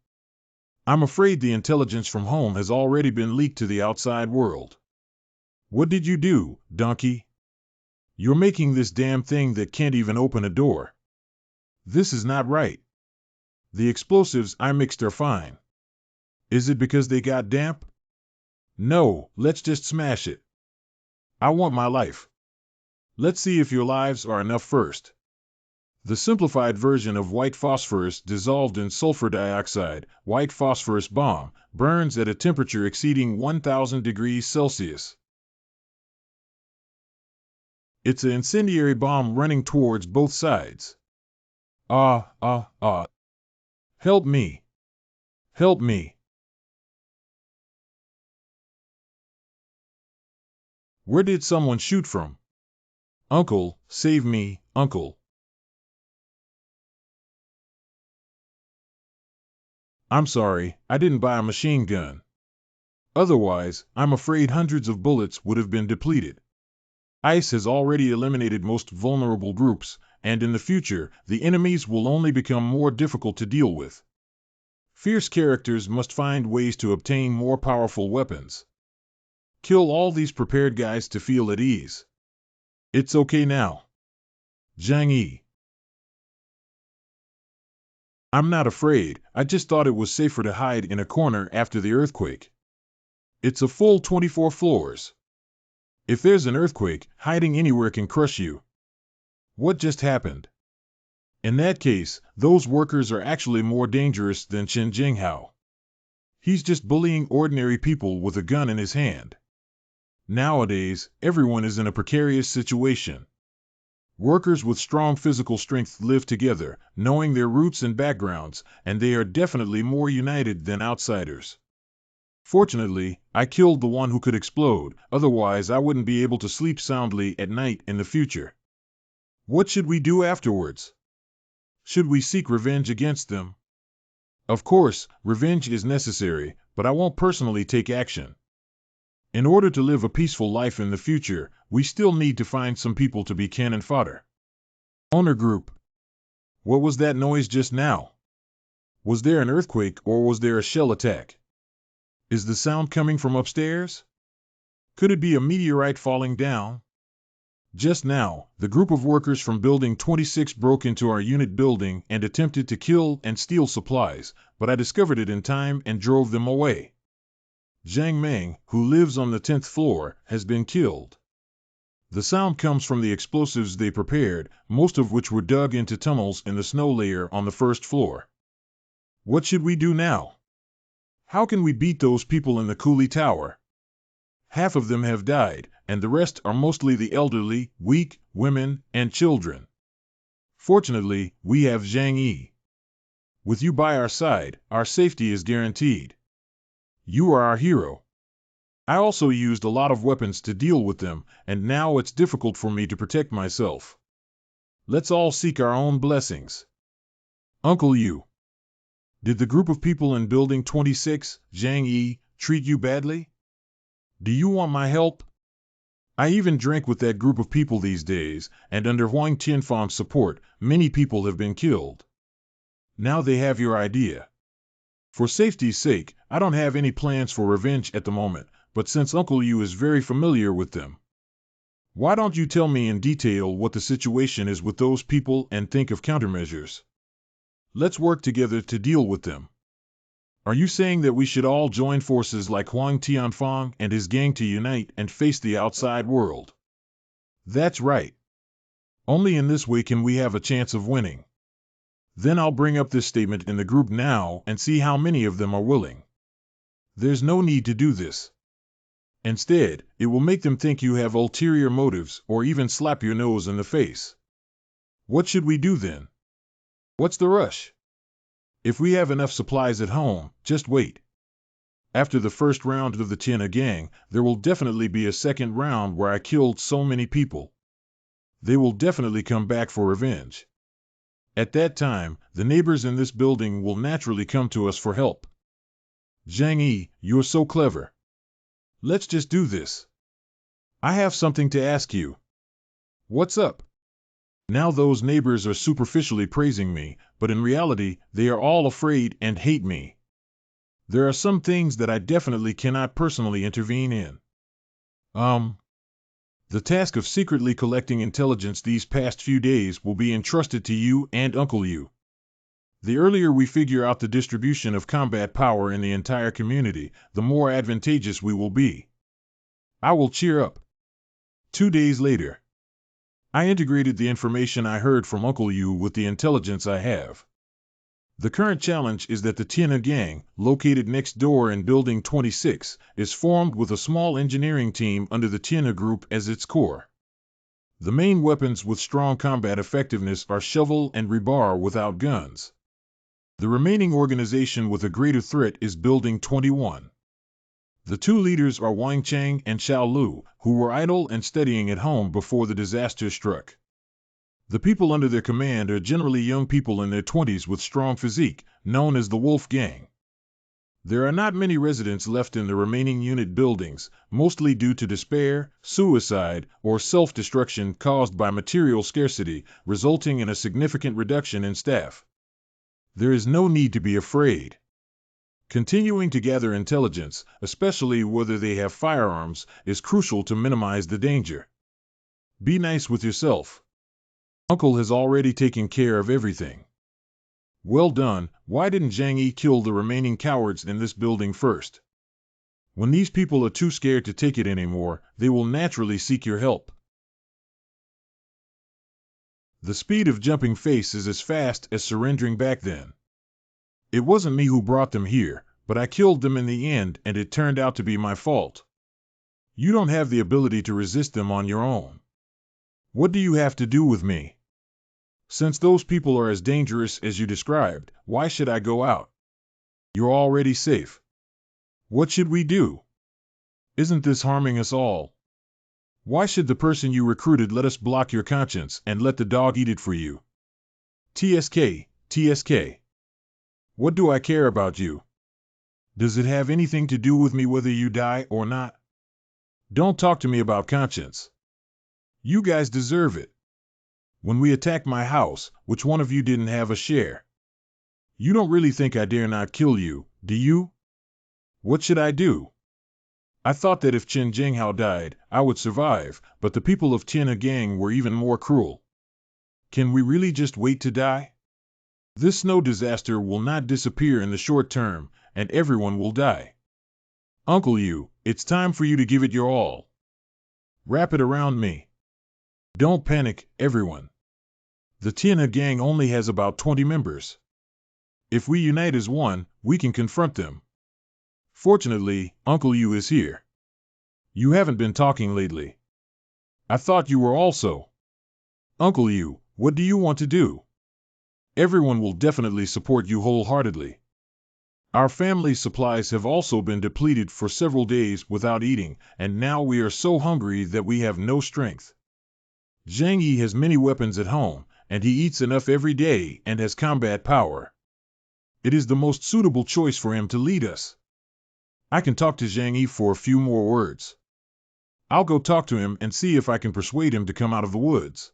I'm afraid the intelligence from home has already been leaked to the outside world. What did you do, donkey? You're making this damn thing that can't even open a door. This is not right. The explosives I mixed are fine. Is it because they got damp? No, let's just smash it. I want my life. Let's see if your lives are enough first. The simplified version of white phosphorus dissolved in sulfur dioxide, white phosphorus bomb, burns at a temperature exceeding 1000 degrees Celsius. It's an incendiary bomb running towards both sides. Ah. Help me. Help me. Where did someone shoot from? Uncle, save me, uncle. I'm sorry, I didn't buy a machine gun. Otherwise, I'm afraid hundreds of bullets would have been depleted. ICE has already eliminated most vulnerable groups, and in the future, the enemies will only become more difficult to deal with. Fierce characters must find ways to obtain more powerful weapons. Kill all these prepared guys to feel at ease. It's okay now. Zhang Yi. I'm not afraid, I just thought it was safer to hide in a corner after the earthquake. It's a full 24 floors. If there's an earthquake, hiding anywhere can crush you. What just happened? In that case, those workers are actually more dangerous than Chen Jinghao. He's just bullying ordinary people with a gun in his hand. Nowadays, everyone is in a precarious situation. Workers with strong physical strength live together, knowing their roots and backgrounds, and they are definitely more united than outsiders. Fortunately, I killed the one who could explode, otherwise I wouldn't be able to sleep soundly at night in the future. What should we do afterwards? Should we seek revenge against them? Of course, revenge is necessary, but I won't personally take action. In order to live a peaceful life in the future, we still need to find some people to be cannon fodder. Owner group. What was that noise just now? Was there an earthquake or was there a shell attack? Is the sound coming from upstairs? Could it be a meteorite falling down? Just now, the group of workers from Building 26 broke into our unit building and attempted to kill and steal supplies, but I discovered it in time and drove them away. Zhang Meng, who lives on the 10th floor, has been killed. The sound comes from the explosives they prepared, most of which were dug into tunnels in the snow layer on the first floor. What should we do now? How can we beat those people in the coolie tower? Half of them have died, and the rest are mostly the elderly, weak, women, and children. Fortunately, we have Zhang Yi. With you by our side, our safety is guaranteed. You are our hero. I also used a lot of weapons to deal with them, and now it's difficult for me to protect myself. Let's all seek our own blessings. Uncle Yu. Did the group of people in Building 26, Zhang Yi, treat you badly? Do you want my help? I even drank with that group of people these days, and under Huang Tianfang's support, many people have been killed. Now they have your idea. For safety's sake, I don't have any plans for revenge at the moment, but since Uncle Yu is very familiar with them, why don't you tell me in detail what the situation is with those people and think of countermeasures? Let's work together to deal with them. Are you saying that we should all join forces like Huang Tianfang and his gang to unite and face the outside world? That's right. Only in this way can we have a chance of winning. Then I'll bring up this statement in the group now and see how many of them are willing. There's no need to do this. Instead, it will make them think you have ulterior motives or even slap your nose in the face. What should we do then? What's the rush? If we have enough supplies at home, just wait. After the first round of the Tiana gang, there will definitely be a second round where I killed so many people. They will definitely come back for revenge. At that time, the neighbors in this building will naturally come to us for help. Zhang Yi, you're so clever. Let's just do this. I have something to ask you. What's up? Now those neighbors are superficially praising me, but in reality, they are all afraid and hate me. There are some things that I definitely cannot personally intervene in. The task of secretly collecting intelligence these past few days will be entrusted to you and Uncle Yu. The earlier we figure out the distribution of combat power in the entire community, the more advantageous we will be. I will cheer up. 2 days later. I integrated the information I heard from Uncle Yu with the intelligence I have. The current challenge is that the Tiana gang, located next door in Building 26, is formed with a small engineering team under the Tiana group as its core. The main weapons with strong combat effectiveness are shovel and rebar without guns. The remaining organization with a greater threat is Building 21. The two leaders are Wang Chang and Xiao Lu, who were idle and studying at home before the disaster struck. The people under their command are generally young people in their 20s with strong physique, known as the Wolf Gang. There are not many residents left in the remaining unit buildings, mostly due to despair, suicide, or self-destruction caused by material scarcity, resulting in a significant reduction in staff. There is no need to be afraid. Continuing to gather intelligence, especially whether they have firearms, is crucial to minimize the danger. Be nice with yourself. Uncle has already taken care of everything. Well done. Why didn't Zhang Yi kill the remaining cowards in this building first? When these people are too scared to take it anymore, they will naturally seek your help. The speed of jumping face is as fast as surrendering back then. It wasn't me who brought them here, but I killed them in the end, and it turned out to be my fault. You don't have the ability to resist them on your own. What do you have to do with me? Since those people are as dangerous as you described, why should I go out? You're already safe. What should we do? Isn't this harming us all? Why should the person you recruited let us block your conscience and let the dog eat it for you? TSK, TSK. What do I care about you? Does it have anything to do with me whether you die or not? Don't talk to me about conscience. You guys deserve it. When we attacked my house, which one of you didn't have a share? You don't really think I dare not kill you, do you? What should I do? I thought that if Chen Jinghao died, I would survive, but the people of Tianhe Gang were even more cruel. Can we really just wait to die? This snow disaster will not disappear in the short term, and everyone will die. Uncle Yu, it's time for you to give it your all. Wrap it around me. Don't panic, everyone. The Tianhe Gang only has about 20 members. If we unite as one, we can confront them. Fortunately, Uncle Yu is here. You haven't been talking lately. I thought you were also. Uncle Yu, what do you want to do? Everyone will definitely support you wholeheartedly. Our family's supplies have also been depleted for several days without eating, and now we are so hungry that we have no strength. Zhang Yi has many weapons at home, and he eats enough every day and has combat power. It is the most suitable choice for him to lead us. I can talk to Zhang Yi for a few more words. I'll go talk to him and see if I can persuade him to come out of the woods.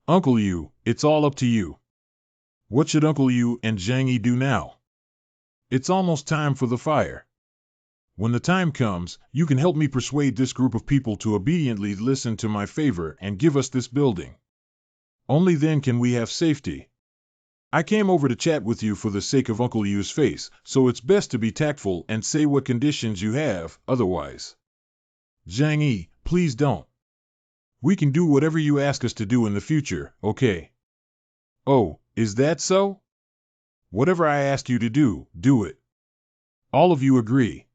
Uncle Yu, it's all up to you. What should Uncle Yu and Zhang Yi do now? It's almost time for the fire. When the time comes, you can help me persuade this group of people to obediently listen to my favor and give us this building. Only then can we have safety. I came over to chat with you for the sake of Uncle Yu's face, so it's best to be tactful and say what conditions you have, otherwise. Zhang Yi, please don't. We can do whatever you ask us to do in the future, okay? Oh, is that so? Whatever I ask you to do, do it. All of you agree.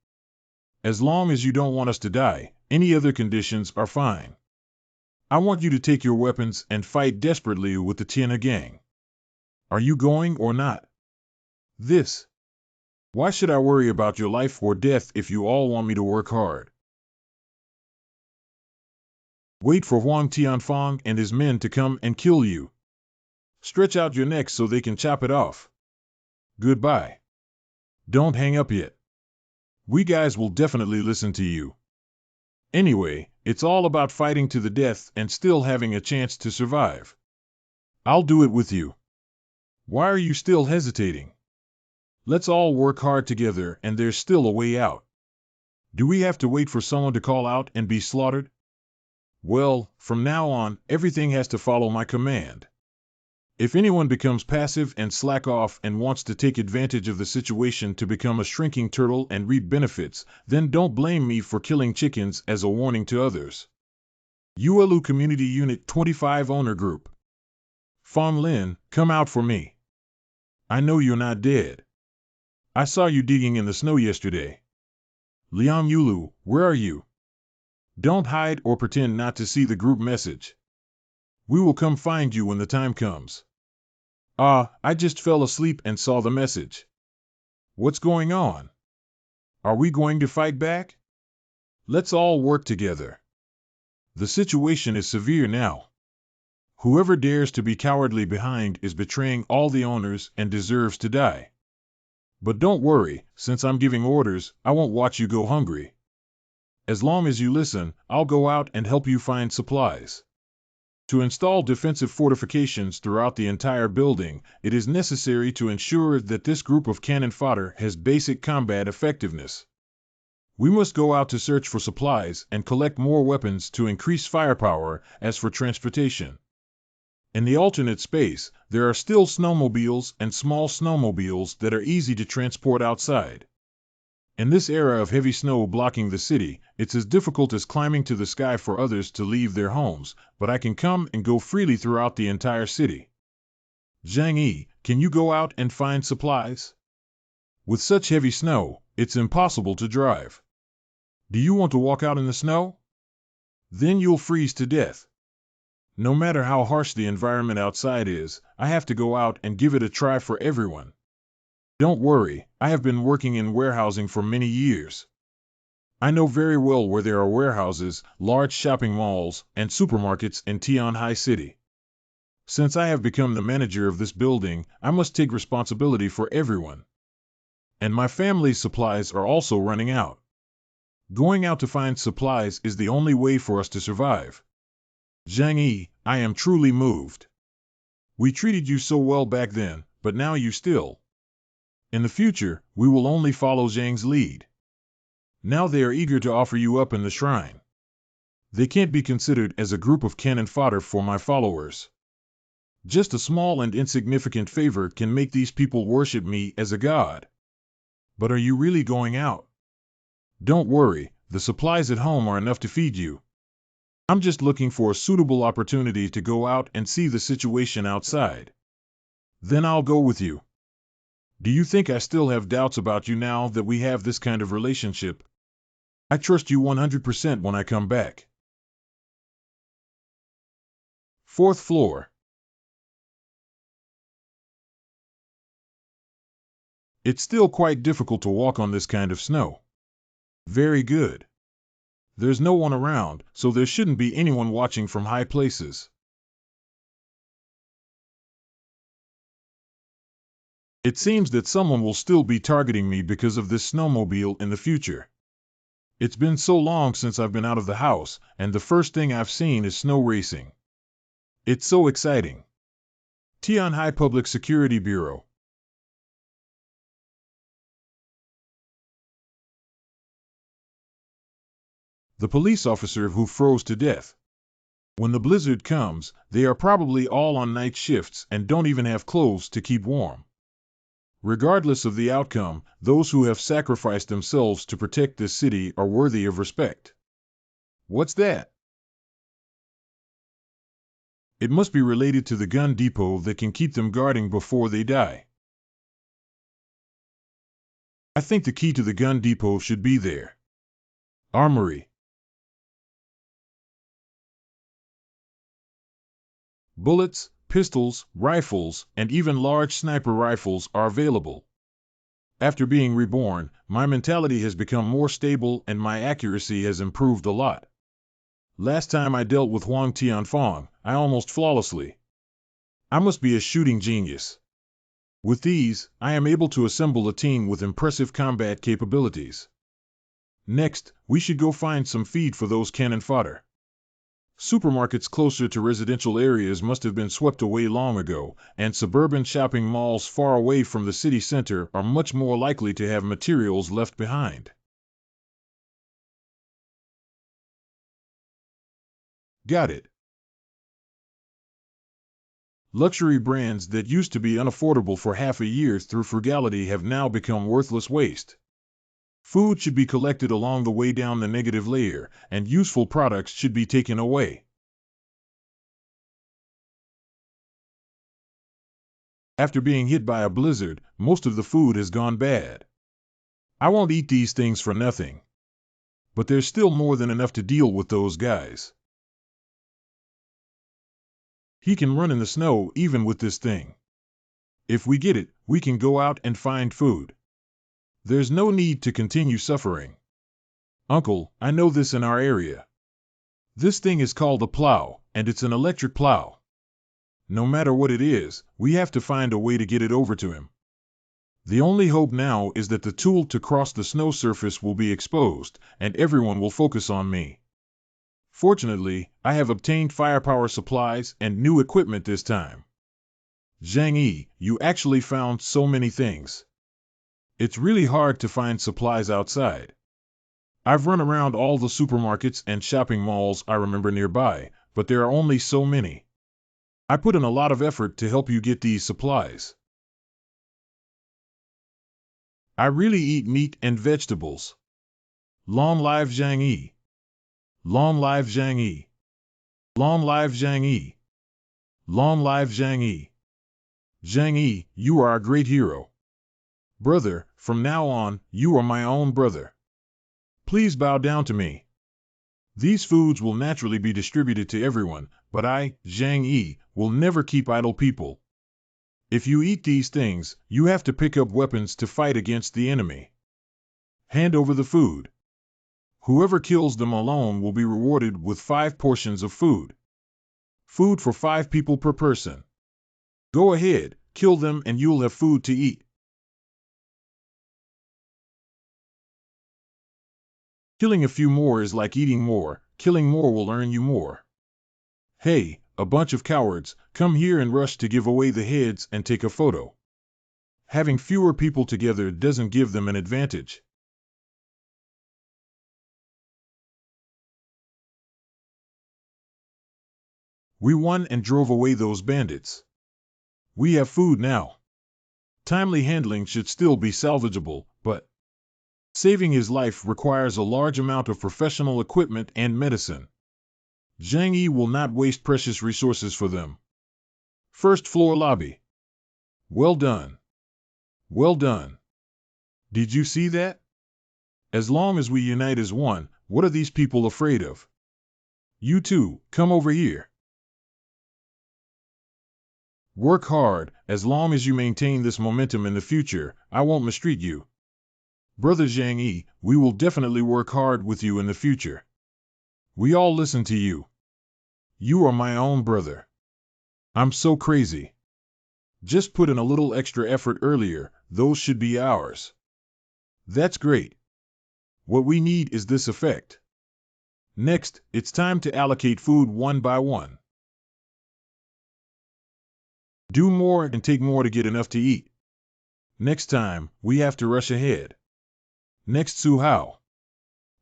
As long as you don't want us to die, any other conditions are fine. I want you to take your weapons and fight desperately with the Tianhe Gang. Are you going or not? This. Why should I worry about your life or death if you all want me to work hard? Wait for Huang Tianfang and his men to come and kill you. Stretch out your neck so they can chop it off. Goodbye. Don't hang up yet. We guys will definitely listen to you. Anyway, it's all about fighting to the death and still having a chance to survive. I'll do it with you. Why are you still hesitating? Let's all work hard together and there's still a way out. Do we have to wait for someone to call out and be slaughtered? Well, from now on, everything has to follow my command. If anyone becomes passive and slack off and wants to take advantage of the situation to become a shrinking turtle and reap benefits, then don't blame me for killing chickens as a warning to others. Yuelu Community Unit 25 Owner Group. Fang Lin, come out for me. I know you're not dead. I saw you digging in the snow yesterday. Liang Yulu, where are you? Don't hide or pretend not to see the group message. We will come find you when the time comes. I just fell asleep and saw the message. What's going on? Are we going to fight back? Let's all work together. The situation is severe now. Whoever dares to be cowardly behind is betraying all the owners and deserves to die. But don't worry, since I'm giving orders, I won't watch you go hungry. As long as you listen, I'll go out and help you find supplies. To install defensive fortifications throughout the entire building, it is necessary to ensure that this group of cannon fodder has basic combat effectiveness. We must go out to search for supplies and collect more weapons to increase firepower. As for transportation, in the alternate space, there are still snowmobiles and small snowmobiles that are easy to transport outside. In this era of heavy snow blocking the city, it's as difficult as climbing to the sky for others to leave their homes, but I can come and go freely throughout the entire city. Zhang Yi, can you go out and find supplies? With such heavy snow, it's impossible to drive. Do you want to walk out in the snow? Then you'll freeze to death. No matter how harsh the environment outside is, I have to go out and give it a try for everyone. Don't worry, I have been working in warehousing for many years. I know very well where there are warehouses, large shopping malls, and supermarkets in Tianhai City. Since I have become the manager of this building, I must take responsibility for everyone. And my family's supplies are also running out. Going out to find supplies is the only way for us to survive. Zhang Yi, I am truly moved. We treated you so well back then, but now you still. In the future, we will only follow Zhang's lead. Now they are eager to offer you up in the shrine. They can't be considered as a group of cannon fodder for my followers. Just a small and insignificant favor can make these people worship me as a god. But are you really going out? Don't worry, the supplies at home are enough to feed you. I'm just looking for a suitable opportunity to go out and see the situation outside. Then I'll go with you. Do you think I still have doubts about you now that we have this kind of relationship? I trust you 100% when I come back. 4th floor. It's still quite difficult to walk on this kind of snow. Very good. There's no one around, so there shouldn't be anyone watching from high places. It seems that someone will still be targeting me because of this snowmobile in the future. It's been so long since I've been out of the house, and the first thing I've seen is snow racing. It's so exciting. Tianhai Public Security Bureau. The police officer who froze to death. When the blizzard comes, they are probably all on night shifts and don't even have clothes to keep warm. Regardless of the outcome, those who have sacrificed themselves to protect this city are worthy of respect. What's that? It must be related to the gun depot that can keep them guarding before they die. I think the key to the gun depot should be there. Armory. Bullets, pistols, rifles, and even large sniper rifles are available. After being reborn, my mentality has become more stable and my accuracy has improved a lot. Last time I dealt with Huang Tianfang, I almost flawlessly. I must be a shooting genius. With these, I am able to assemble a team with impressive combat capabilities. Next, we should go find some feed for those cannon fodder. Supermarkets closer to residential areas must have been swept away long ago, and suburban shopping malls far away from the city center are much more likely to have materials left behind. Got it. Luxury brands that used to be unaffordable for half a year through frugality have now become worthless waste. Food should be collected along the way down the negative layer, and useful products should be taken away. After being hit by a blizzard, most of the food has gone bad. I won't eat these things for nothing. But there's still more than enough to deal with those guys. He can run in the snow even with this thing. If we get it, we can go out and find food. There's no need to continue suffering. Uncle, I know this in our area. This thing is called a plow, and it's an electric plow. No matter what it is, we have to find a way to get it over to him. The only hope now is that the tool to cross the snow surface will be exposed, and everyone will focus on me. Fortunately, I have obtained firepower supplies and new equipment this time. Zhang Yi, you actually found so many things. It's really hard to find supplies outside. I've run around all the supermarkets and shopping malls I remember nearby, but there are only so many. I put in a lot of effort to help you get these supplies. I really eat meat and vegetables. Long live Zhang Yi. Long live Zhang Yi. Long live Zhang Yi. Long live Zhang Yi. Zhang Yi, you are a great hero. Brother, from now on, you are my own brother. Please bow down to me. These foods will naturally be distributed to everyone, but I, Zhang Yi, will never keep idle people. If you eat these things, you have to pick up weapons to fight against the enemy. Hand over the food. Whoever kills them alone will be rewarded with 5 portions of food. Food for 5 people per person. Go ahead, kill them and you'll have food to eat. Killing a few more is like eating more. Killing more will earn you more. Hey, a bunch of cowards, come here and rush to give away the heads and take a photo. Having fewer people together doesn't give them an advantage. We won and drove away those bandits. We have food now. Timely handling should still be salvageable, but saving his life requires a large amount of professional equipment and medicine. Zhang Yi will not waste precious resources for them. First floor lobby. Well done. Well done. Did you see that? As long as we unite as one, what are these people afraid of? You two, come over here. Work hard. As long as you maintain this momentum in the future, I won't mistreat you. Brother Zhang Yi, we will definitely work hard with you in the future. We all listen to you. You are my own brother. I'm so crazy. Just put in a little extra effort earlier, those should be ours. That's great. What we need is this effect. Next, it's time to allocate food one by one. Do more and take more to get enough to eat. Next time, we have to rush ahead. Next Su Hao.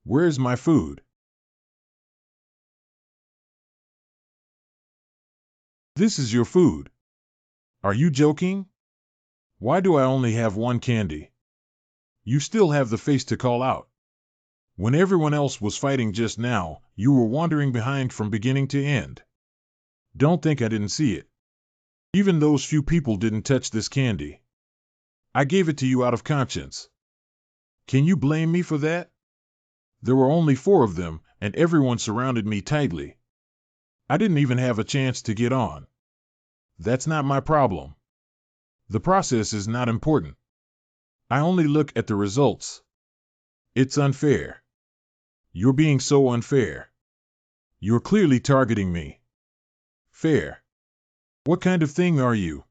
Where's my food? This is your food. Are you joking? Why do I only have one candy? You still have the face to call out. When everyone else was fighting just now, you were wandering behind from beginning to end. Don't think I didn't see it. Even those few people didn't touch this candy. I gave it to you out of conscience. Can you blame me for that? There were only 4 of them, and everyone surrounded me tightly. I didn't even have a chance to get on. That's not my problem. The process is not important. I only look at the results. It's unfair. You're being so unfair. You're clearly targeting me. Fair. What kind of thing are you?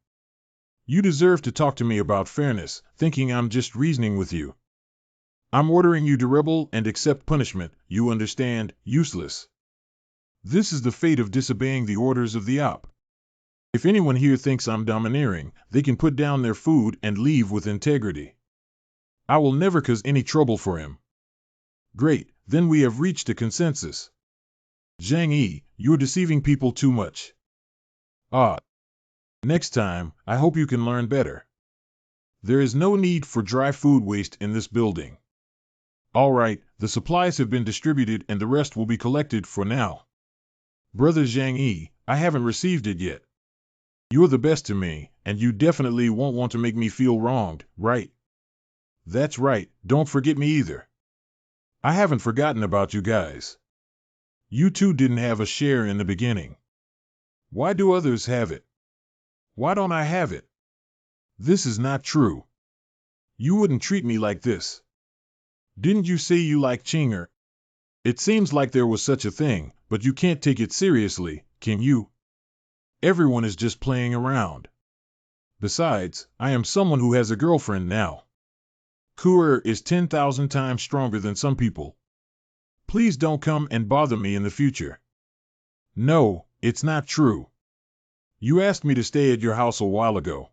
You deserve to talk to me about fairness, thinking I'm just reasoning with you. I'm ordering you to rebel and accept punishment, you understand, useless. This is the fate of disobeying the orders of the op. If anyone here thinks I'm domineering, they can put down their food and leave with integrity. I will never cause any trouble for him. Great, then we have reached a consensus. Zhang Yi, you're deceiving people too much. Next time, I hope you can learn better. There is no need for dry food waste in this building. All right, the supplies have been distributed and the rest will be collected for now. Brother Zhang Yi, I haven't received it yet. You're the best to me, and you definitely won't want to make me feel wronged, right? That's right, don't forget me either. I haven't forgotten about you guys. You two didn't have a share in the beginning. Why do others have it? Why don't I have it? This is not true. You wouldn't treat me like this. Didn't you say you like Chinger? It seems like there was such a thing, but you can't take it seriously, can you? Everyone is just playing around. Besides, I am someone who has a girlfriend now. Coeur is 10,000 times stronger than some people. Please don't come and bother me in the future. No, it's not true. You asked me to stay at your house a while ago.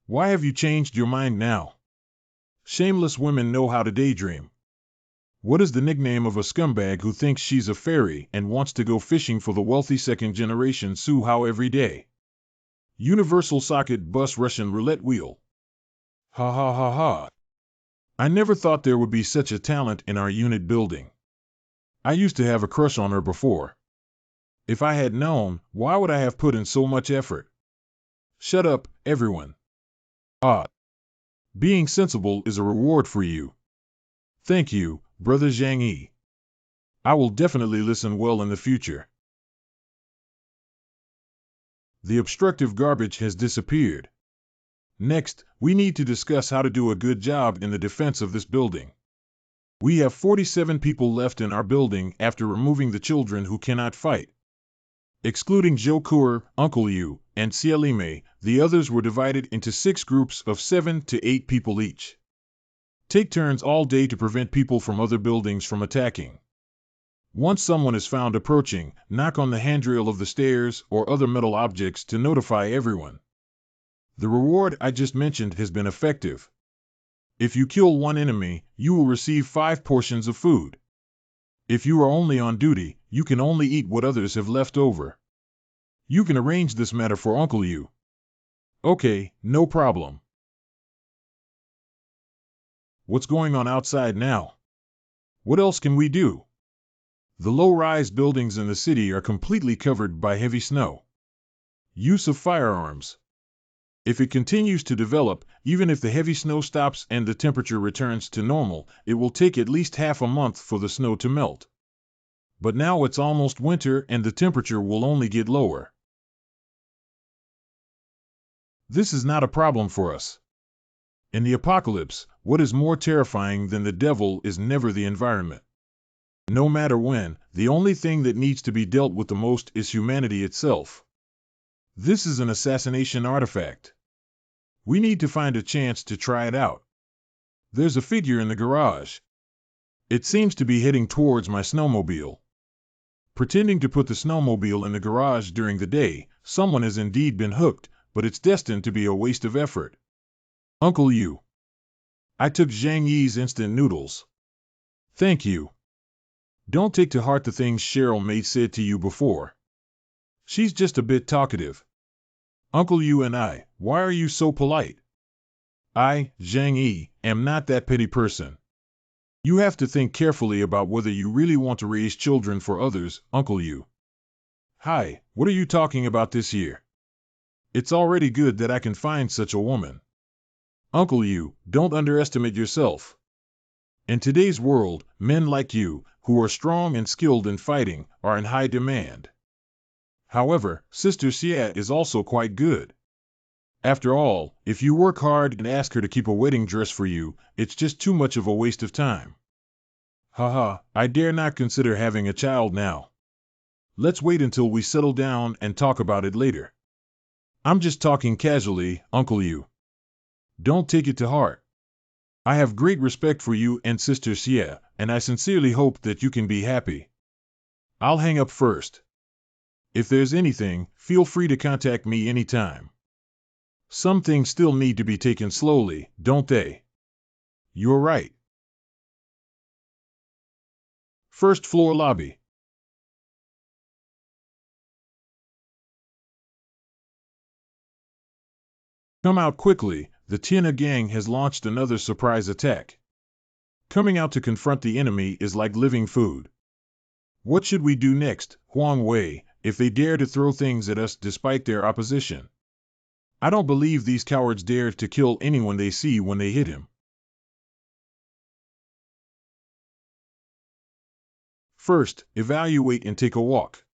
Why have you changed your mind now? Shameless women know how to daydream. What is the nickname of a scumbag who thinks she's a fairy and wants to go fishing for the wealthy second-generation Su Hao every day? Universal socket bus Russian roulette wheel. Ha ha ha ha. I never thought there would be such a talent in our unit building. I used to have a crush on her before. If I had known, why would I have put in so much effort? Shut up, everyone. Being sensible is a reward for you. Thank you, Brother Zhang Yi. I will definitely listen well in the future. The obstructive garbage has disappeared. Next, we need to discuss how to do a good job in the defense of this building. We have 47 people left in our building after removing the children who cannot fight. Excluding Zhou Coeur, Uncle Yu, and Xiaolime, the others were divided into 6 groups of 7 to 8 people each. Take turns all day to prevent people from other buildings from attacking. Once someone is found approaching, knock on the handrail of the stairs or other metal objects to notify everyone. The reward I just mentioned has been effective. If you kill one enemy, you will receive 5 portions of food. If you are only on duty, you can only eat what others have left over. You can arrange this matter for Uncle Yu. Okay, no problem. What's going on outside now? What else can we do? The low-rise buildings in the city are completely covered by heavy snow. Use of firearms. If it continues to develop, even if the heavy snow stops and the temperature returns to normal, it will take at least half a month for the snow to melt. But now it's almost winter and the temperature will only get lower. This is not a problem for us. In the apocalypse, what is more terrifying than the devil is never the environment. No matter when, the only thing that needs to be dealt with the most is humanity itself. This is an assassination artifact. We need to find a chance to try it out. There's a figure in the garage. It seems to be heading towards my snowmobile. Pretending to put the snowmobile in the garage during the day, someone has indeed been hooked, but it's destined to be a waste of effort. Uncle Yu. I took Zhang Yi's instant noodles. Thank you. Don't take to heart the things Cheryl May said to you before. She's just a bit talkative. Uncle Yu and I, why are you so polite? I, Zhang Yi, am not that petty person. You have to think carefully about whether you really want to raise children for others, Uncle Yu. Hi, what are you talking about this year? It's already good that I can find such a woman. Uncle Yu, don't underestimate yourself. In today's world, men like you, who are strong and skilled in fighting, are in high demand. However, Sister Xia is also quite good. After all, if you work hard and ask her to keep a wedding dress for you, it's just too much of a waste of time. Haha, I dare not consider having a child now. Let's wait until we settle down and talk about it later. I'm just talking casually, Uncle Yu. Don't take it to heart. I have great respect for you and Sister Xia, and I sincerely hope that you can be happy. I'll hang up first. If there's anything, feel free to contact me anytime. Some things still need to be taken slowly, don't they? You're right. First floor lobby. Come out quickly, the Tiana gang has launched another surprise attack. Coming out to confront the enemy is like living food. What should we do next, Huang Wei, if they dare to throw things at us despite their opposition? I don't believe these cowards dare to kill anyone they see when they hit him. First, evaluate and take a walk.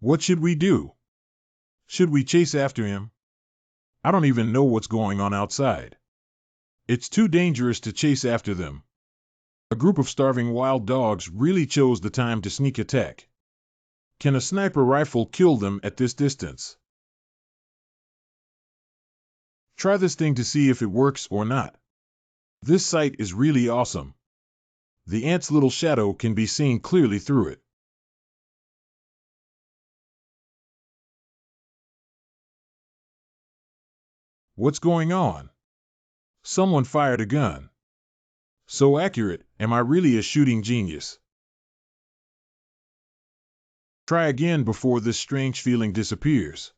What should we do? Should we chase after him? I don't even know what's going on outside. It's too dangerous to chase after them. A group of starving wild dogs really chose the time to sneak attack. Can a sniper rifle kill them at this distance? Try this thing to see if it works or not. This sight is really awesome. The ant's little shadow can be seen clearly through it. What's going on? Someone fired a gun. So accurate, am I really a shooting genius? Try again before this strange feeling disappears.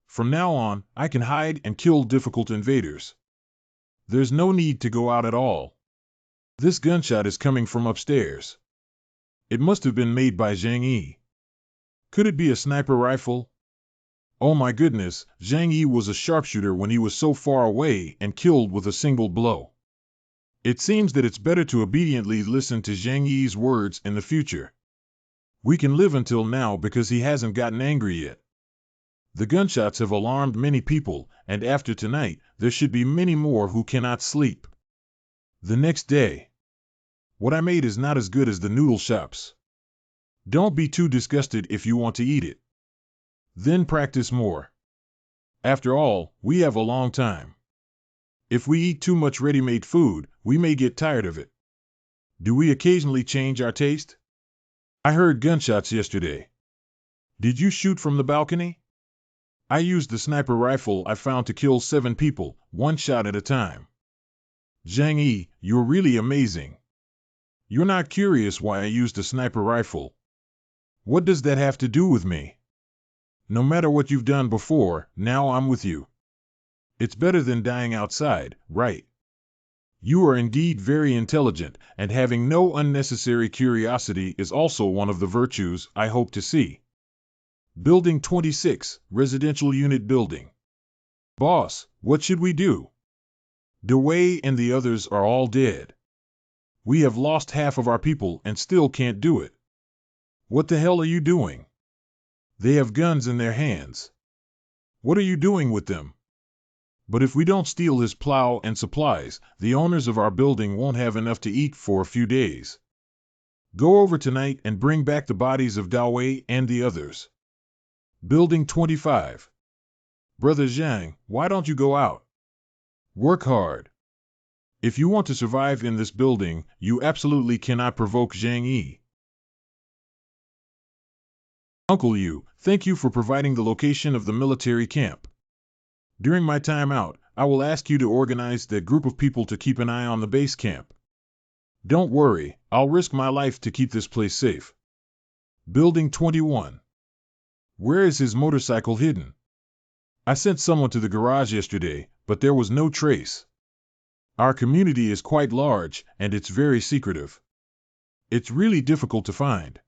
From now on, I can hide and kill difficult invaders. There's no need to go out at all. This gunshot is coming from upstairs. It must have been made by Zhang Yi. Could it be a sniper rifle? Oh my goodness, Zhang Yi was a sharpshooter when he was so far away and killed with a single blow. It seems that it's better to obediently listen to Zhang Yi's words in the future. We can live until now because he hasn't gotten angry yet. The gunshots have alarmed many people, and after tonight, there should be many more who cannot sleep. The next day. What I made is not as good as the noodle shops. Don't be too disgusted if you want to eat it. Then practice more. After all, we have a long time. If we eat too much ready-made food, we may get tired of it. Do we occasionally change our taste? I heard gunshots yesterday. Did you shoot from the balcony? I used the sniper rifle I found to kill 7 people, one shot at a time. Zhang Yi, you're really amazing. You're not curious why I used a sniper rifle. What does that have to do with me? No matter what you've done before, now I'm with you. It's better than dying outside, right? You are indeed very intelligent, and having no unnecessary curiosity is also one of the virtues I hope to see. Building 26, Residential Unit Building. Boss, what should we do? Dewey and the others are all dead. We have lost half of our people and still can't do it. What the hell are you doing? They have guns in their hands. What are you doing with them? But if we don't steal his plow and supplies, the owners of our building won't have enough to eat for a few days. Go over tonight and bring back the bodies of Dewey and the others. Building 25. Brother Zhang, why don't you go out? Work hard. If you want to survive in this building, you absolutely cannot provoke Zhang Yi. Uncle Yu, thank you for providing the location of the military camp. During my time out, I will ask you to organize that group of people to keep an eye on the base camp. Don't worry, I'll risk my life to keep this place safe. Building 21. Where is his motorcycle hidden? I sent someone to the garage yesterday, but there was no trace. Our community is quite large, and it's very secretive. It's really difficult to find.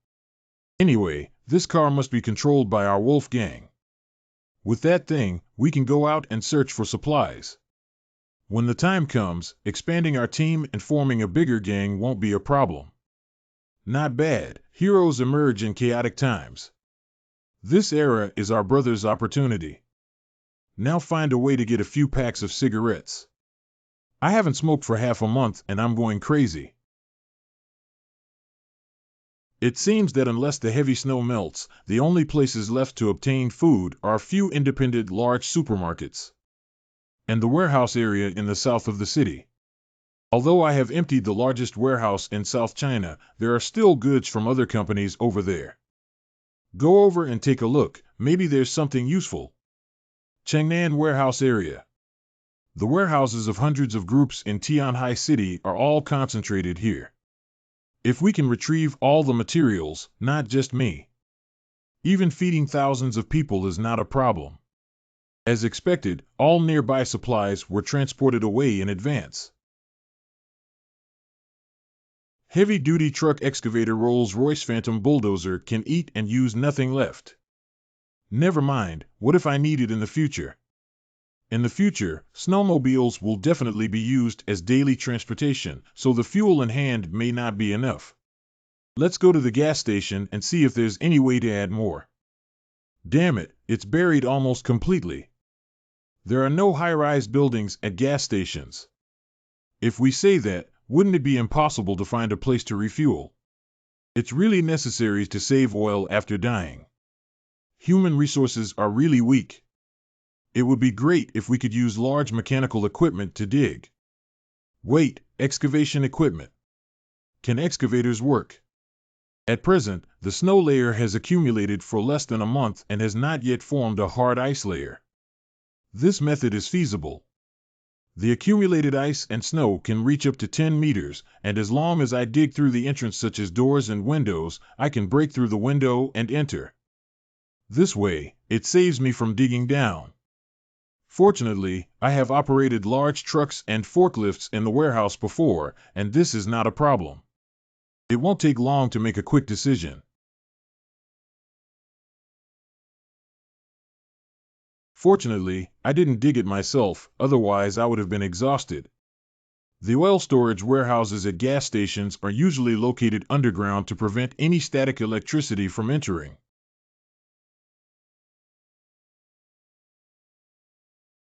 Anyway, this car must be controlled by our wolf gang. With that thing, we can go out and search for supplies. When the time comes, expanding our team and forming a bigger gang won't be a problem. Not bad, heroes emerge in chaotic times. This era is our brother's opportunity. Now find a way to get a few packs of cigarettes. I haven't smoked for half a month and I'm going crazy. It seems that unless the heavy snow melts, the only places left to obtain food are a few independent large supermarkets and the warehouse area in the south of the city. Although I have emptied the largest warehouse in South China, there are still goods from other companies over there. Go over and take a look, maybe there's something useful. Changnan Warehouse Area. The warehouses of hundreds of groups in Tianhai City are all concentrated here. If we can retrieve all the materials, not just me. Even feeding thousands of people is not a problem. As expected, all nearby supplies were transported away in advance. Heavy-duty truck excavator Rolls-Royce Phantom bulldozer can eat and use nothing left. Never mind, what if I need it in the future? In the future, snowmobiles will definitely be used as daily transportation, so the fuel in hand may not be enough. Let's go to the gas station and see if there's any way to add more. Damn it, it's buried almost completely. There are no high-rise buildings at gas stations. If we say that, wouldn't it be impossible to find a place to refuel? It's really necessary to save oil after dying. Human resources are really weak. It would be great if we could use large mechanical equipment to dig. Wait, excavation equipment. Can excavators work? At present, the snow layer has accumulated for less than a month and has not yet formed a hard ice layer. This method is feasible. The accumulated ice and snow can reach up to 10 meters, and as long as I dig through the entrance such as doors and windows, I can break through the window and enter. This way, it saves me from digging down. Fortunately, I have operated large trucks and forklifts in the warehouse before, and this is not a problem. It won't take long to make a quick decision. Fortunately, I didn't dig it myself, otherwise I would have been exhausted. The oil storage warehouses at gas stations are usually located underground to prevent any static electricity from entering.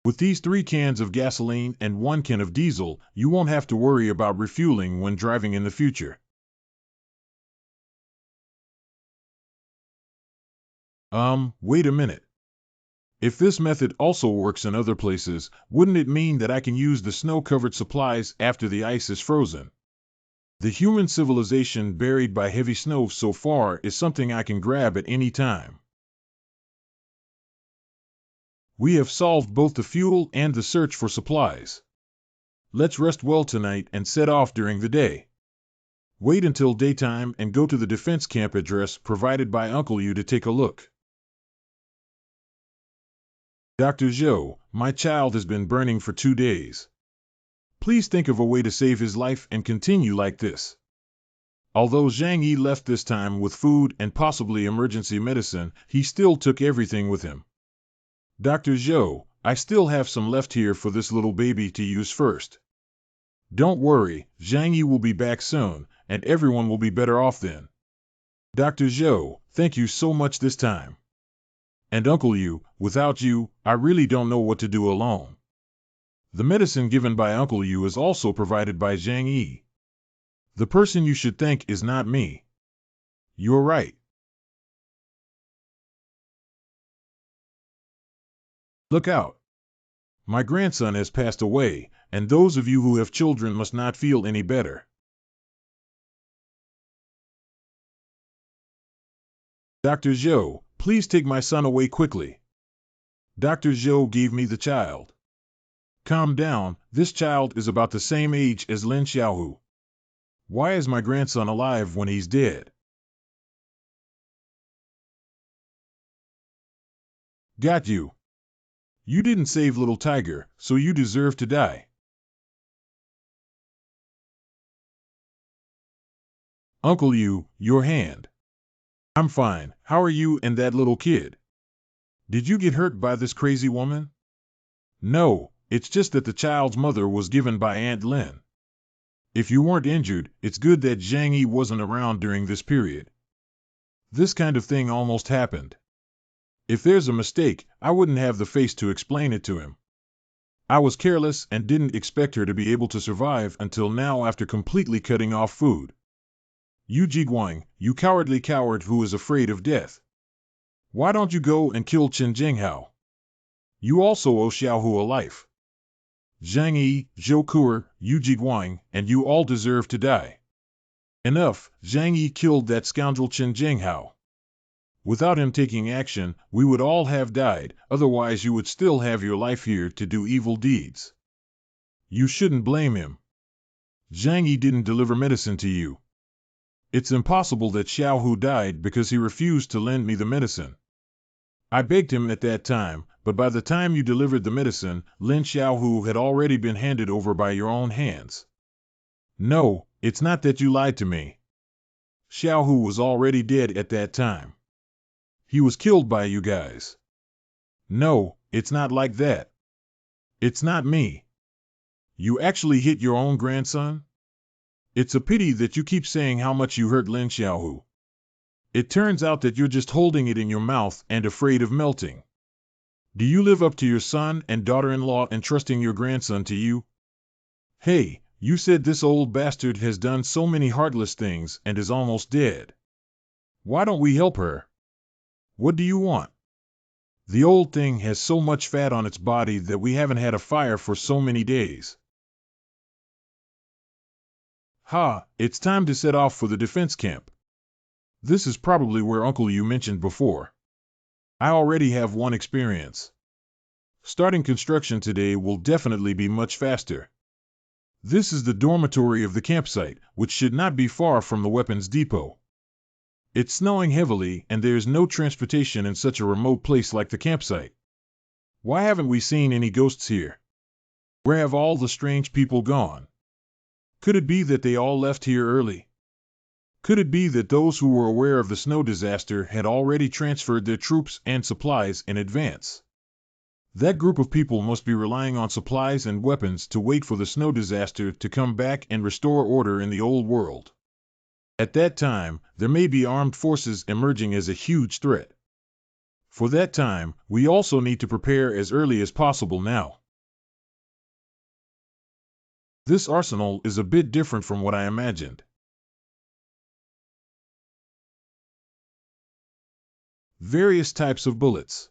With these 3 cans of gasoline and 1 can of diesel, you won't have to worry about refueling when driving in the future. Wait a minute. If this method also works in other places, wouldn't it mean that I can use the snow-covered supplies after the ice is frozen? The human civilization buried by heavy snow so far is something I can grab at any time. We have solved both the fuel and the search for supplies. Let's rest well tonight and set off during the day. Wait until daytime and go to the defense camp address provided by Uncle Yu to take a look. Dr. Zhou, my child has been burning for 2 days. Please think of a way to save his life and continue like this. Although Zhang Yi left this time with food and possibly emergency medicine, he still took everything with him. Dr. Zhou, I still have some left here for this little baby to use first. Don't worry, Zhang Yi will be back soon, and everyone will be better off then. Dr. Zhou, thank you so much this time. And Uncle Yu, without you, I really don't know what to do alone. The medicine given by Uncle Yu is also provided by Zhang Yi. The person you should thank is not me. You're right. Look out. My grandson has passed away, and those of you who have children must not feel any better. Dr. Zhou, please take my son away quickly. Dr. Zhou gave me the child. Calm down, this child is about the same age as Lin Xiaohu. Why is my grandson alive when he's dead? Got you. You didn't save little tiger, so you deserve to die. Uncle Yu, your hand. I'm fine. How are you and that little kid? Did you get hurt by this crazy woman? No, it's just that the child's mother was given by Aunt Lin. If you weren't injured, it's good that Zhang Yi wasn't around during this period. This kind of thing almost happened. If there's a mistake, I wouldn't have the face to explain it to him. I was careless and didn't expect her to be able to survive until now after completely cutting off food. Yu Jiguang, you cowardly coward who is afraid of death. Why don't you go and kill Chen Jinghao? You also owe Xiaohu a life. Zhang Yi, Zhou Kuer, Yu Jiguang, and you all deserve to die. Enough, Zhang Yi killed that scoundrel Chen Jinghao. Without him taking action, we would all have died, otherwise you would still have your life here to do evil deeds. You shouldn't blame him. Zhang Yi didn't deliver medicine to you. It's impossible that Xiaohu died because he refused to lend me the medicine. I begged him at that time, but by the time you delivered the medicine, Lin Xiaohu had already been handed over by your own hands. No, it's not that you lied to me. Xiaohu was already dead at that time. He was killed by you guys. No, it's not like that. It's not me. You actually hit your own grandson? It's a pity that you keep saying how much you hurt Lin Xiaohu. It turns out that you're just holding it in your mouth and afraid of melting. Do you live up to your son and daughter-in-law entrusting your grandson to you? Hey, you said this old bastard has done so many heartless things and is almost dead. Why don't we help her? What do you want? The old thing has so much fat on its body that we haven't had a fire for so many days. Ha, it's time to set off for the defense camp. This is probably where Uncle you mentioned before. I already have one experience. Starting construction today will definitely be much faster. This is the dormitory of the campsite, which should not be far from the weapons depot. It's snowing heavily and there's no transportation in such a remote place like the campsite. Why haven't we seen any ghosts here? Where have all the strange people gone? Could it be that they all left here early? Could it be that those who were aware of the snow disaster had already transferred their troops and supplies in advance? That group of people must be relying on supplies and weapons to wait for the snow disaster to come back and restore order in the old world. At that time, there may be armed forces emerging as a huge threat. For that time, we also need to prepare as early as possible now. This arsenal is a bit different from what I imagined. Various types of bullets.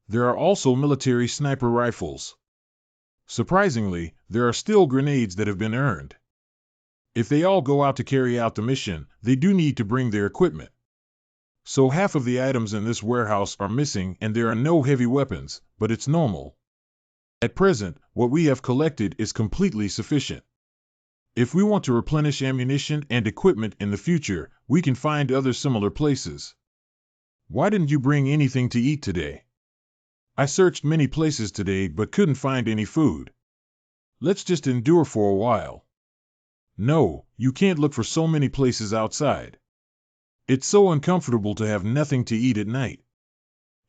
There are also military sniper rifles. Surprisingly, there are still grenades that have been earned. If they all go out to carry out the mission, they do need to bring their equipment. So half of the items in this warehouse are missing and there are no heavy weapons, but it's normal. At present, what we have collected is completely sufficient. If we want to replenish ammunition and equipment in the future, we can find other similar places. Why didn't you bring anything to eat today? I searched many places today but couldn't find any food. Let's just endure for a while. No, you can't look for so many places outside. It's so uncomfortable to have nothing to eat at night.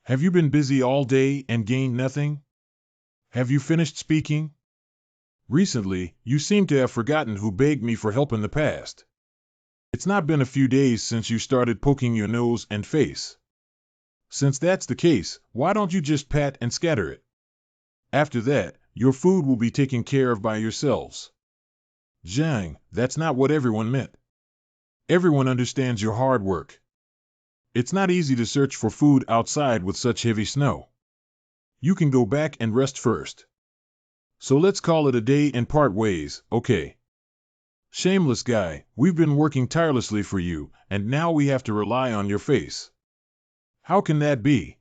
Have you been busy all day and gained nothing? Have you finished speaking? Recently, you seem to have forgotten who begged me for help in the past. It's not been a few days since you started poking your nose and face. Since that's the case, why don't you just pat and scatter it? After that, your food will be taken care of by yourselves. Zhang, that's not what everyone meant. Everyone understands your hard work. It's not easy to search for food outside with such heavy snow. You can go back and rest first. So let's call it a day and part ways, okay? Shameless guy, we've been working tirelessly for you, and now we have to rely on your face. How can that be?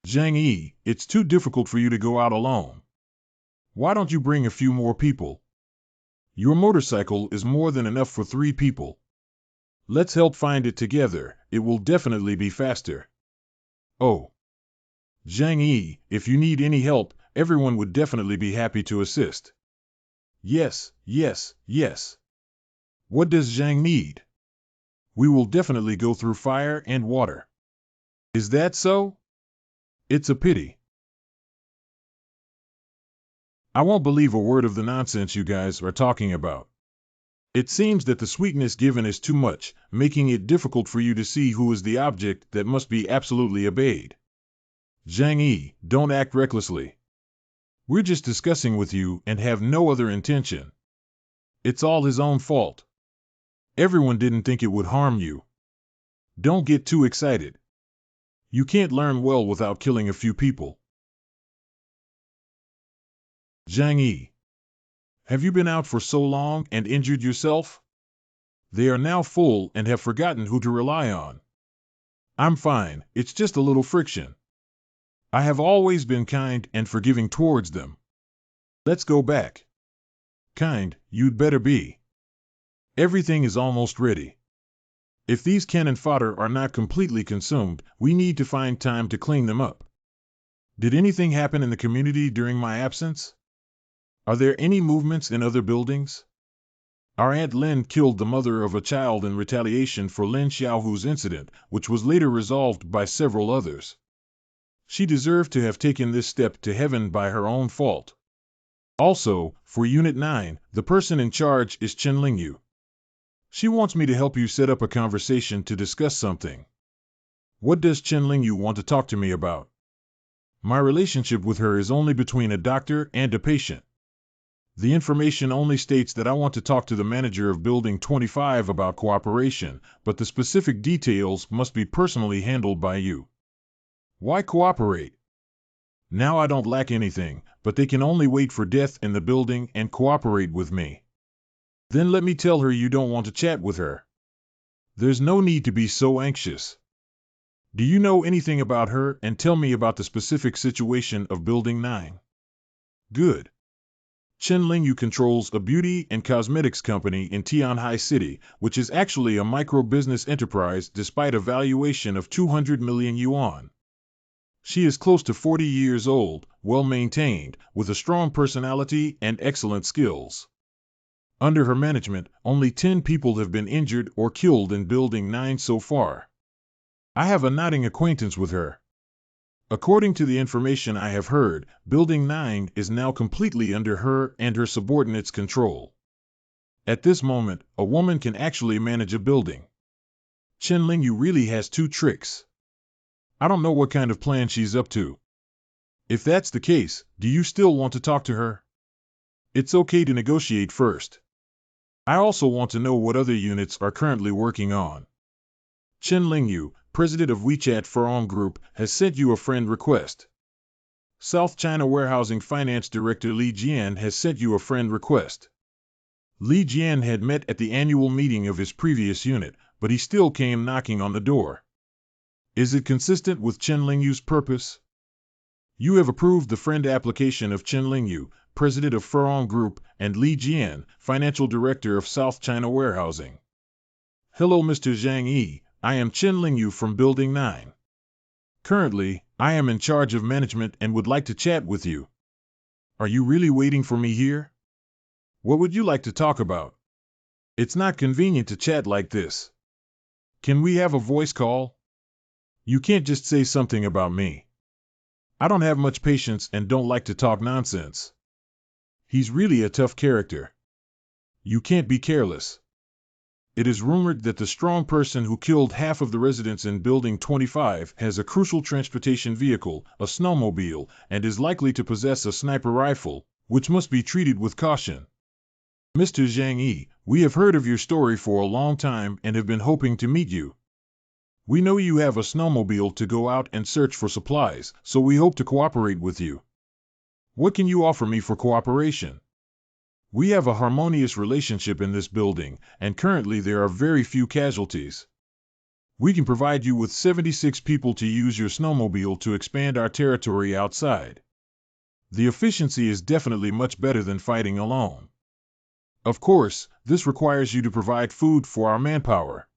Zhang Yi, it's too difficult for you to go out alone. Why don't you bring a few more people? Your motorcycle is more than enough for 3 people. Let's help find it together, it will definitely be faster. Oh. Zhang Yi, if you need any help, everyone would definitely be happy to assist. Yes, yes, yes. What does Zhang need? We will definitely go through fire and water. Is that so? It's a pity. I won't believe a word of the nonsense you guys are talking about. It seems that the sweetness given is too much, making it difficult for you to see who is the object that must be absolutely obeyed. Zhang Yi, don't act recklessly. We're just discussing with you and have no other intention. It's all his own fault. Everyone didn't think it would harm you. Don't get too excited. You can't learn well without killing a few people. Zhang Yi, have you been out for so long and injured yourself? They are now full and have forgotten who to rely on. I'm fine, it's just a little friction. I have always been kind and forgiving towards them. Let's go back. Kind, you'd better be. Everything is almost ready. If these cannon fodder are not completely consumed, we need to find time to clean them up. Did anything happen in the community during my absence? Are there any movements in other buildings? Our Aunt Lin killed the mother of a child in retaliation for Lin Xiaohu's incident, which was later resolved by several others. She deserved to have taken this step to heaven by her own fault. Also, for Unit 9, the person in charge is Chen Lingyu. She wants me to help you set up a conversation to discuss something. What does Chen Lingyu want to talk to me about? My relationship with her is only between a doctor and a patient. The information only states that I want to talk to the manager of Building 25 about cooperation, but the specific details must be personally handled by you. Why cooperate? Now I don't lack anything, but they can only wait for death in the building and cooperate with me. Then let me tell her you don't want to chat with her. There's no need to be so anxious. Do you know anything about her, and tell me about the specific situation of Building 9? Good. Chen Lingyu controls a beauty and cosmetics company in Tianhai City, which is actually a micro-business enterprise despite a valuation of 200 million yuan. She is close to 40 years old, well-maintained, with a strong personality and excellent skills. Under her management, only 10 people have been injured or killed in Building 9 so far. I have a nodding acquaintance with her. According to the information I have heard, Building 9 is now completely under her and her subordinates' control. At this moment, a woman can actually manage a building. Chen Lingyu really has 2 tricks. I don't know what kind of plan she's up to. If that's the case, do you still want to talk to her? It's okay to negotiate first. I also want to know what other units are currently working on. Chen Lingyu, president of WeChat Furong Group, has sent you a friend request. South China Warehousing Finance Director Li Jian has sent you a friend request. Li Jian had met at the annual meeting of his previous unit, but he still came knocking on the door. Is it consistent with Chen Lingyu's purpose? You have approved the friend application of Chen Lingyu, president of Furong Group, and Li Jian, financial director of South China Warehousing. Hello Mr. Zhang Yi, I am Chen Lingyu from Building 9. Currently, I am in charge of management and would like to chat with you. Are you really waiting for me here? What would you like to talk about? It's not convenient to chat like this. Can we have a voice call? You can't just say something about me. I don't have much patience and don't like to talk nonsense. He's really a tough character. You can't be careless. It is rumored that the strong person who killed half of the residents in Building 25 has a crucial transportation vehicle, a snowmobile, and is likely to possess a sniper rifle, which must be treated with caution. Mr. Zhang Yi, we have heard of your story for a long time and have been hoping to meet you. We know you have a snowmobile to go out and search for supplies, so we hope to cooperate with you. What can you offer me for cooperation? We have a harmonious relationship in this building, and currently there are very few casualties. We can provide you with 76 people to use your snowmobile to expand our territory outside. The efficiency is definitely much better than fighting alone. Of course, this requires you to provide food for our manpower.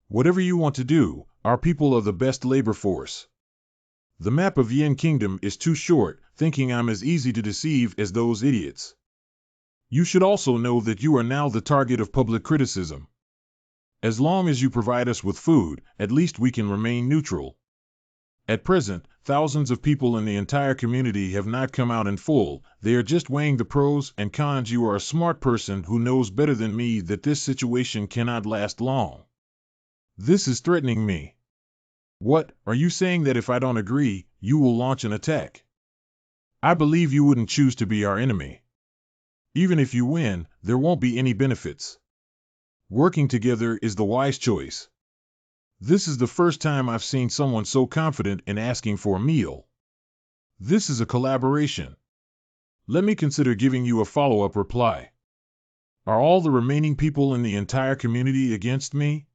Whatever you want to do, our people are the best labor force. The map of Yin Kingdom is too short, thinking I'm as easy to deceive as those idiots. You should also know that you are now the target of public criticism. As long as you provide us with food, at least we can remain neutral. At present, thousands of people in the entire community have not come out in full. They are just weighing the pros and cons. You are a smart person who knows better than me that this situation cannot last long. This is threatening me. What, are you saying that if I don't agree, you will launch an attack? I believe you wouldn't choose to be our enemy. Even if you win, there won't be any benefits. Working together is the wise choice. This is the first time I've seen someone so confident in asking for a meal. This is a collaboration. Let me consider giving you a follow-up reply. Are all the remaining people in the entire community against me?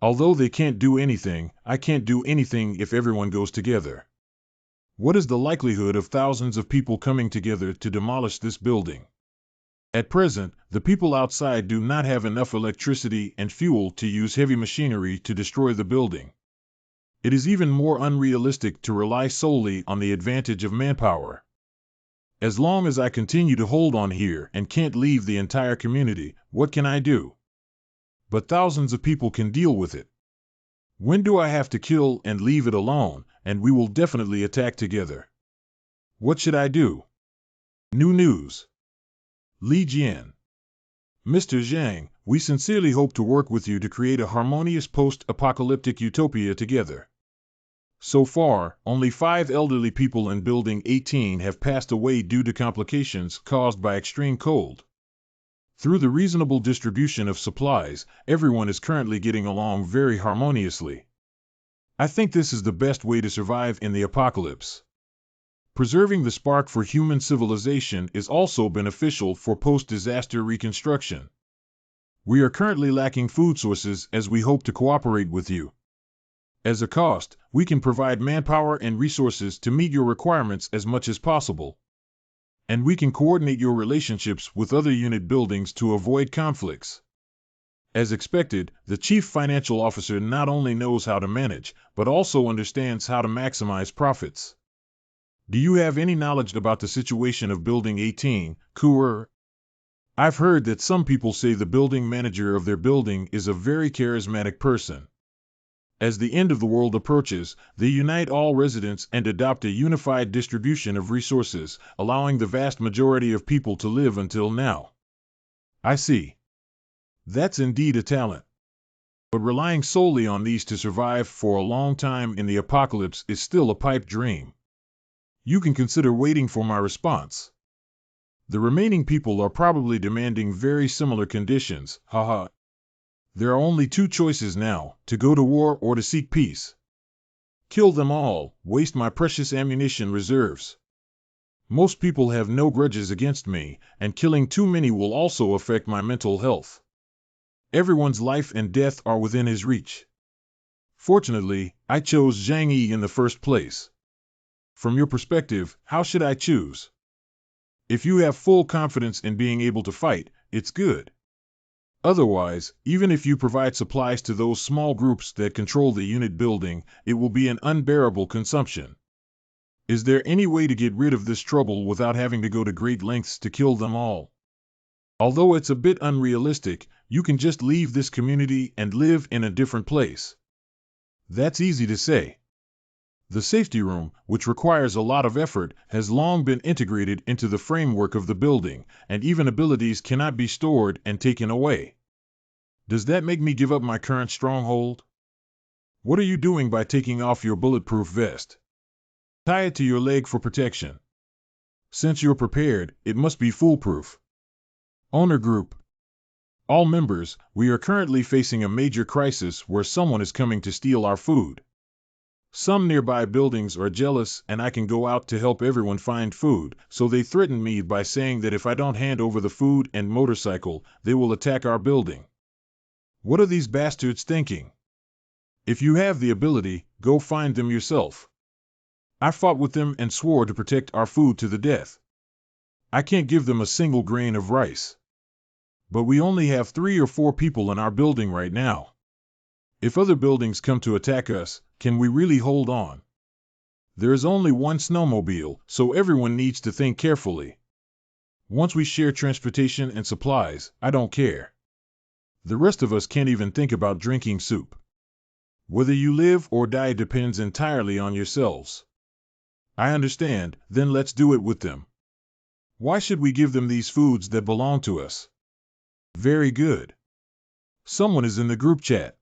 Although they can't do anything, I can't do anything if everyone goes together. What is the likelihood of thousands of people coming together to demolish this building? At present, the people outside do not have enough electricity and fuel to use heavy machinery to destroy the building. It is even more unrealistic to rely solely on the advantage of manpower. As long as I continue to hold on here and can't leave the entire community, what can I do? But thousands of people can deal with it. When do I have to kill and leave it alone, and we will definitely attack together? What should I do? New news. Li Jian. Mr. Zhang, we sincerely hope to work with you to create a harmonious post-apocalyptic utopia together. So far, only 5 elderly people in Building 18 have passed away due to complications caused by extreme cold. Through the reasonable distribution of supplies, everyone is currently getting along very harmoniously. I think this is the best way to survive in the apocalypse. Preserving the spark for human civilization is also beneficial for post-disaster reconstruction. We are currently lacking food sources as we hope to cooperate with you. As a cost, we can provide manpower and resources to meet your requirements as much as possible. And we can coordinate your relationships with other unit buildings to avoid conflicts. As expected, the Chief Financial Officer not only knows how to manage, but also understands how to maximize profits. Do you have any knowledge about the situation of Building 18, Kuer? I've heard that some people say the building manager of their building is a very charismatic person. As the end of the world approaches, they unite all residents and adopt a unified distribution of resources, allowing the vast majority of people to live until now. I see. That's indeed a talent. But relying solely on these to survive for a long time in the apocalypse is still a pipe dream. You can consider waiting for my response. The remaining people are probably demanding very similar conditions, haha. There are only 2 choices now, to go to war or to seek peace. Kill them all, waste my precious ammunition reserves. Most people have no grudges against me, and killing too many will also affect my mental health. Everyone's life and death are within his reach. Fortunately, I chose Zhang Yi in the first place. From your perspective, how should I choose? If you have full confidence in being able to fight, it's good. Otherwise, even if you provide supplies to those small groups that control the unit building, it will be an unbearable consumption. Is there any way to get rid of this trouble without having to go to great lengths to kill them all? Although it's a bit unrealistic, you can just leave this community and live in a different place. That's easy to say. The safety room, which requires a lot of effort, has long been integrated into the framework of the building, and even abilities cannot be stored and taken away. Does that make me give up my current stronghold? What are you doing by taking off your bulletproof vest? Tie it to your leg for protection. Since you're prepared, it must be foolproof. Owner Group. All members, we are currently facing a major crisis where someone is coming to steal our food. Some nearby buildings are jealous and I can go out to help everyone find food, so they threaten me by saying that if I don't hand over the food and motorcycle, they will attack our building. What are these bastards thinking? If you have the ability, go find them yourself. I fought with them and swore to protect our food to the death. I can't give them a single grain of rice. But we only have 3 or 4 people in our building right now. If other buildings come to attack us, can we really hold on? There is only one snowmobile, so everyone needs to think carefully. Once we share transportation and supplies, I don't care. The rest of us can't even think about drinking soup. Whether you live or die depends entirely on yourselves. I understand, then let's do it with them. Why should we give them these foods that belong to us? Very good. Someone is in the group chat.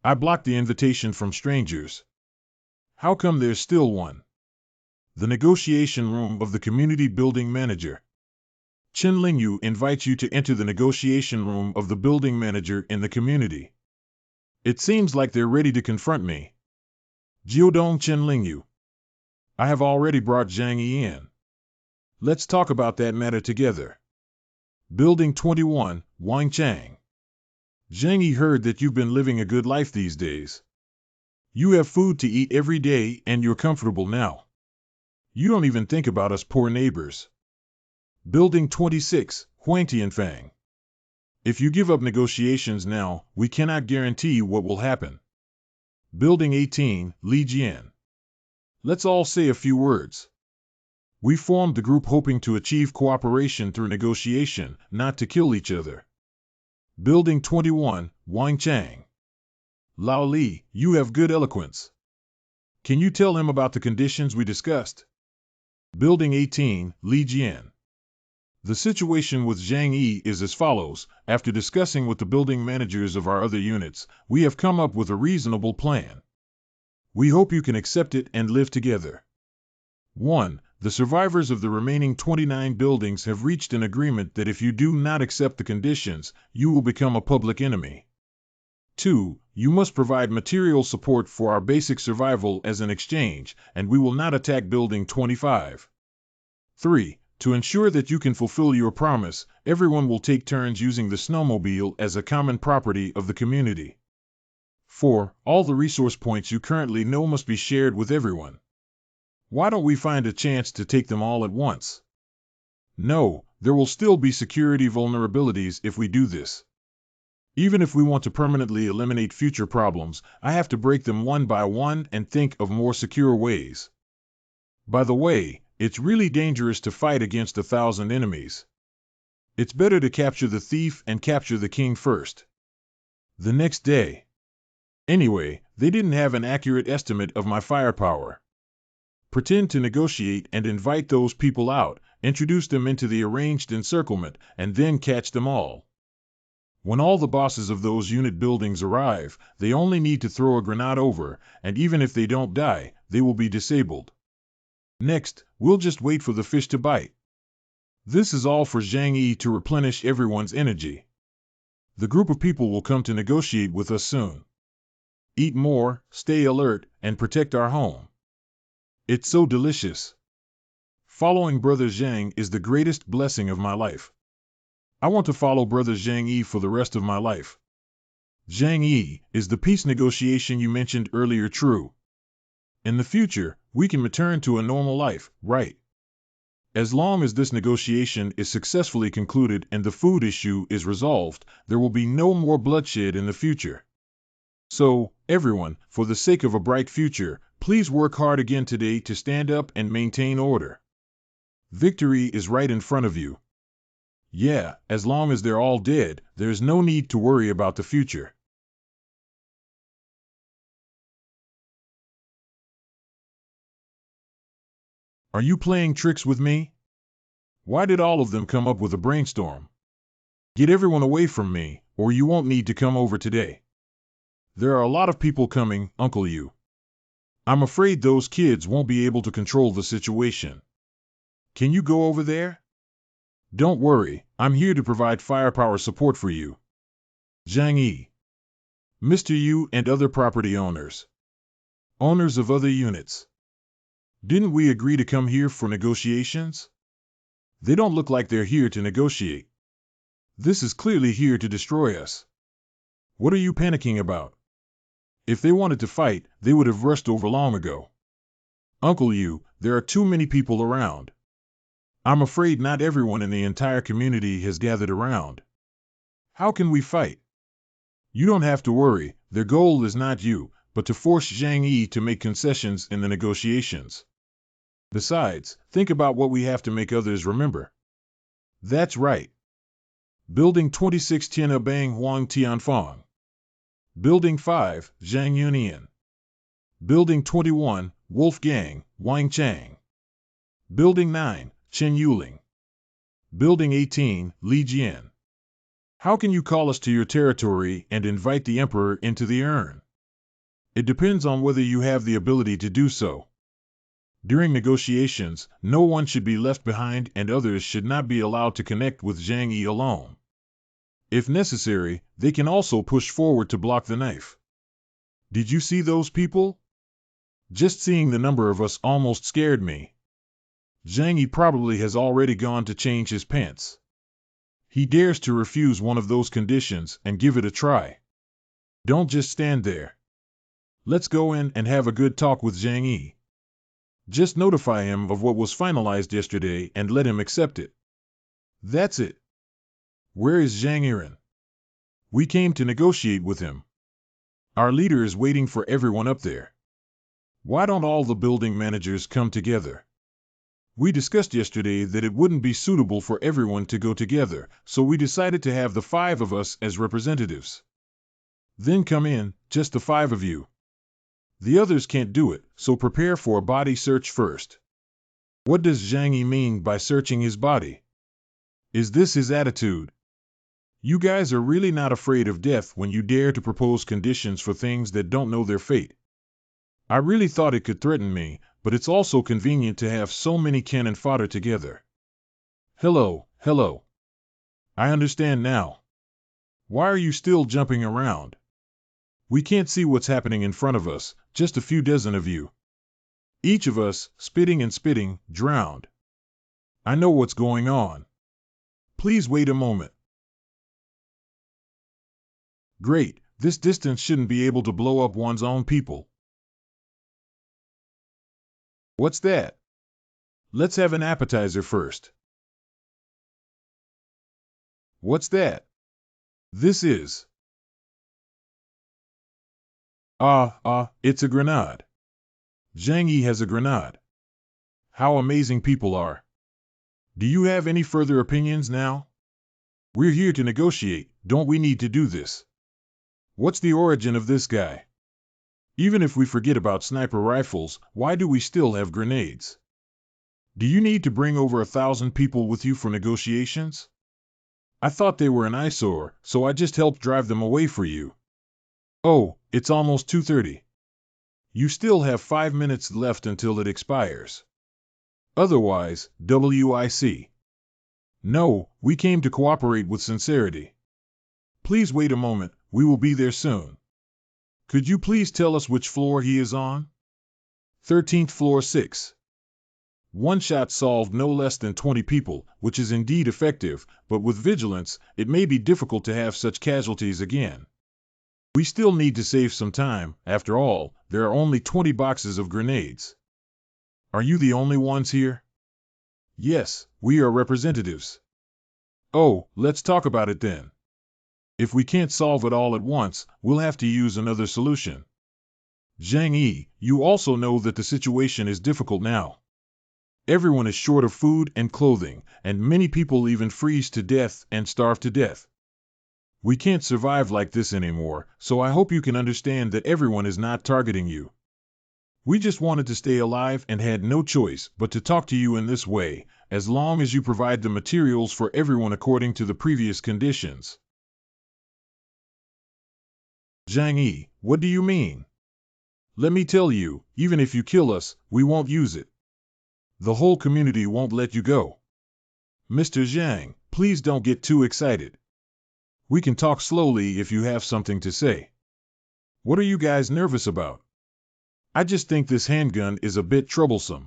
I blocked the invitation from strangers. How come there's still one? The negotiation room of the community building manager. Chen Lingyu invites you to enter the negotiation room of the building manager in the community. It seems like they're ready to confront me. Jiodong Chen Lingyu. I have already brought Zhang Yi in. Let's talk about that matter together. Building 21, Wang Chang. Zhang Yi heard that you've been living a good life these days. You have food to eat every day and you're comfortable now. You don't even think about us poor neighbors. Building 26, Huang Tianfang. If you give up negotiations now, we cannot guarantee what will happen. Building 18, Li Jian. Let's all say a few words. We formed the group hoping to achieve cooperation through negotiation, not to kill each other. Building 21, Wang Chang. Lao Li, you have good eloquence. Can you tell him about the conditions we discussed? Building 18, Li Jian. The situation with Zhang Yi is as follows. After discussing with the building managers of our other units, we have come up with a reasonable plan. We hope you can accept it and live together. 1. The survivors of the remaining 29 buildings have reached an agreement that if you do not accept the conditions, you will become a public enemy. 2. You must provide material support for our basic survival as an exchange, and we will not attack Building 25. 3. To ensure that you can fulfill your promise, everyone will take turns using the snowmobile as a common property of the community. 4. All the resource points you currently know must be shared with everyone. Why don't we find a chance to take them all at once? No, there will still be security vulnerabilities if we do this. Even if we want to permanently eliminate future problems, I have to break them one by one and think of more secure ways. By the way, it's really dangerous to fight against 1,000 enemies. It's better to capture the thief and capture the king first. The next day. Anyway, they didn't have an accurate estimate of my firepower. Pretend to negotiate and invite those people out, introduce them into the arranged encirclement, and then catch them all. When all the bosses of those unit buildings arrive, they only need to throw a grenade over, and even if they don't die, they will be disabled. Next, we'll just wait for the fish to bite. This is all for Zhang Yi to replenish everyone's energy. The group of people will come to negotiate with us soon. Eat more, stay alert, and protect our home. It's so delicious. Following Brother Zhang is the greatest blessing of my life. I want to follow Brother Zhang Yi for the rest of my life. Zhang Yi, is the peace negotiation you mentioned earlier true? In the future, we can return to a normal life, right? As long as this negotiation is successfully concluded and the food issue is resolved, there will be no more bloodshed in the future. So, everyone, for the sake of a bright future, please work hard again today to stand up and maintain order. Victory is right in front of you. Yeah, as long as they're all dead, there's no need to worry about the future. Are you playing tricks with me? Why did all of them come up with a brainstorm? Get everyone away from me, or you won't need to come over today. There are a lot of people coming, Uncle Yu. I'm afraid those kids won't be able to control the situation. Can you go over there? Don't worry, I'm here to provide firepower support for you. Zhang Yi. Mr. Yu and other property owners. Owners of other units. Didn't we agree to come here for negotiations? They don't look like they're here to negotiate. This is clearly here to destroy us. What are you panicking about? If they wanted to fight, they would have rushed over long ago. Uncle Yu, there are too many people around. I'm afraid not everyone in the entire community has gathered around. How can we fight? You don't have to worry, their goal is not you, but to force Zhang Yi to make concessions in the negotiations. Besides, think about what we have to make others remember. That's right. Building 26 Tiana Bang Huang Tianfang. Building 5, Zhang Yunian. Building 21, Wolfgang, Wang Chang. Building 9, Chen Yuling. Building 18, Li Jian. How can you call us to your territory and invite the emperor into the urn? It depends on whether you have the ability to do so. During negotiations, no one should be left behind and others should not be allowed to connect with Zhang Yi alone. If necessary, they can also push forward to block the knife. Did you see those people? Just seeing the number of us almost scared me. Zhang Yi probably has already gone to change his pants. He dares to refuse one of those conditions and give it a try. Don't just stand there. Let's go in and have a good talk with Zhang Yi. Just notify him of what was finalized yesterday and let him accept it. That's it. Where is Zhang Yiren? We came to negotiate with him. Our leader is waiting for everyone up there. Why don't all the building managers come together? We discussed yesterday that it wouldn't be suitable for everyone to go together, so we decided to have the 5 of us as representatives. Then come in, just the 5 of you. The others can't do it, so prepare for a body search first. What does Zhang Yi mean by searching his body? Is this his attitude? You guys are really not afraid of death when you dare to propose conditions for things that don't know their fate. I really thought it could threaten me, but it's also convenient to have so many cannon fodder together. Hello, hello. I understand now. Why are you still jumping around? We can't see what's happening in front of us, just a few dozen of you. Each of us, spitting and spitting, drowned. I know what's going on. Please wait a moment. Great, this distance shouldn't be able to blow up one's own people. What's that? Let's have an appetizer first. What's that? This is... it's a grenade. Zhang Yi has a grenade. How amazing people are. Do you have any further opinions now? We're here to negotiate, don't we need to do this? What's the origin of this guy? Even if we forget about sniper rifles, why do we still have grenades? Do you need to bring over 1,000 people with you for negotiations? I thought they were an eyesore, so I just helped drive them away for you. Oh, it's almost 2:30. You still have 5 minutes left until it expires. Otherwise, WIC. No, we came to cooperate with sincerity. Please wait a moment, we will be there soon. Could you please tell us which floor he is on? 13th floor 6. One shot solved no less than 20 people, which is indeed effective, but with vigilance, it may be difficult to have such casualties again. We still need to save some time, after all, there are only 20 boxes of grenades. Are you the only ones here? Yes, we are representatives. Oh, let's talk about it then. If we can't solve it all at once, we'll have to use another solution. Zhang Yi, you also know that the situation is difficult now. Everyone is short of food and clothing, and many people even freeze to death and starve to death. We can't survive like this anymore, so I hope you can understand that everyone is not targeting you. We just wanted to stay alive and had no choice but to talk to you in this way, as long as you provide the materials for everyone according to the previous conditions. Zhang Yi, what do you mean? Let me tell you, even if you kill us, we won't use it. The whole community won't let you go. Mr. Zhang, please don't get too excited. We can talk slowly if you have something to say. What are you guys nervous about? I just think this handgun is a bit troublesome.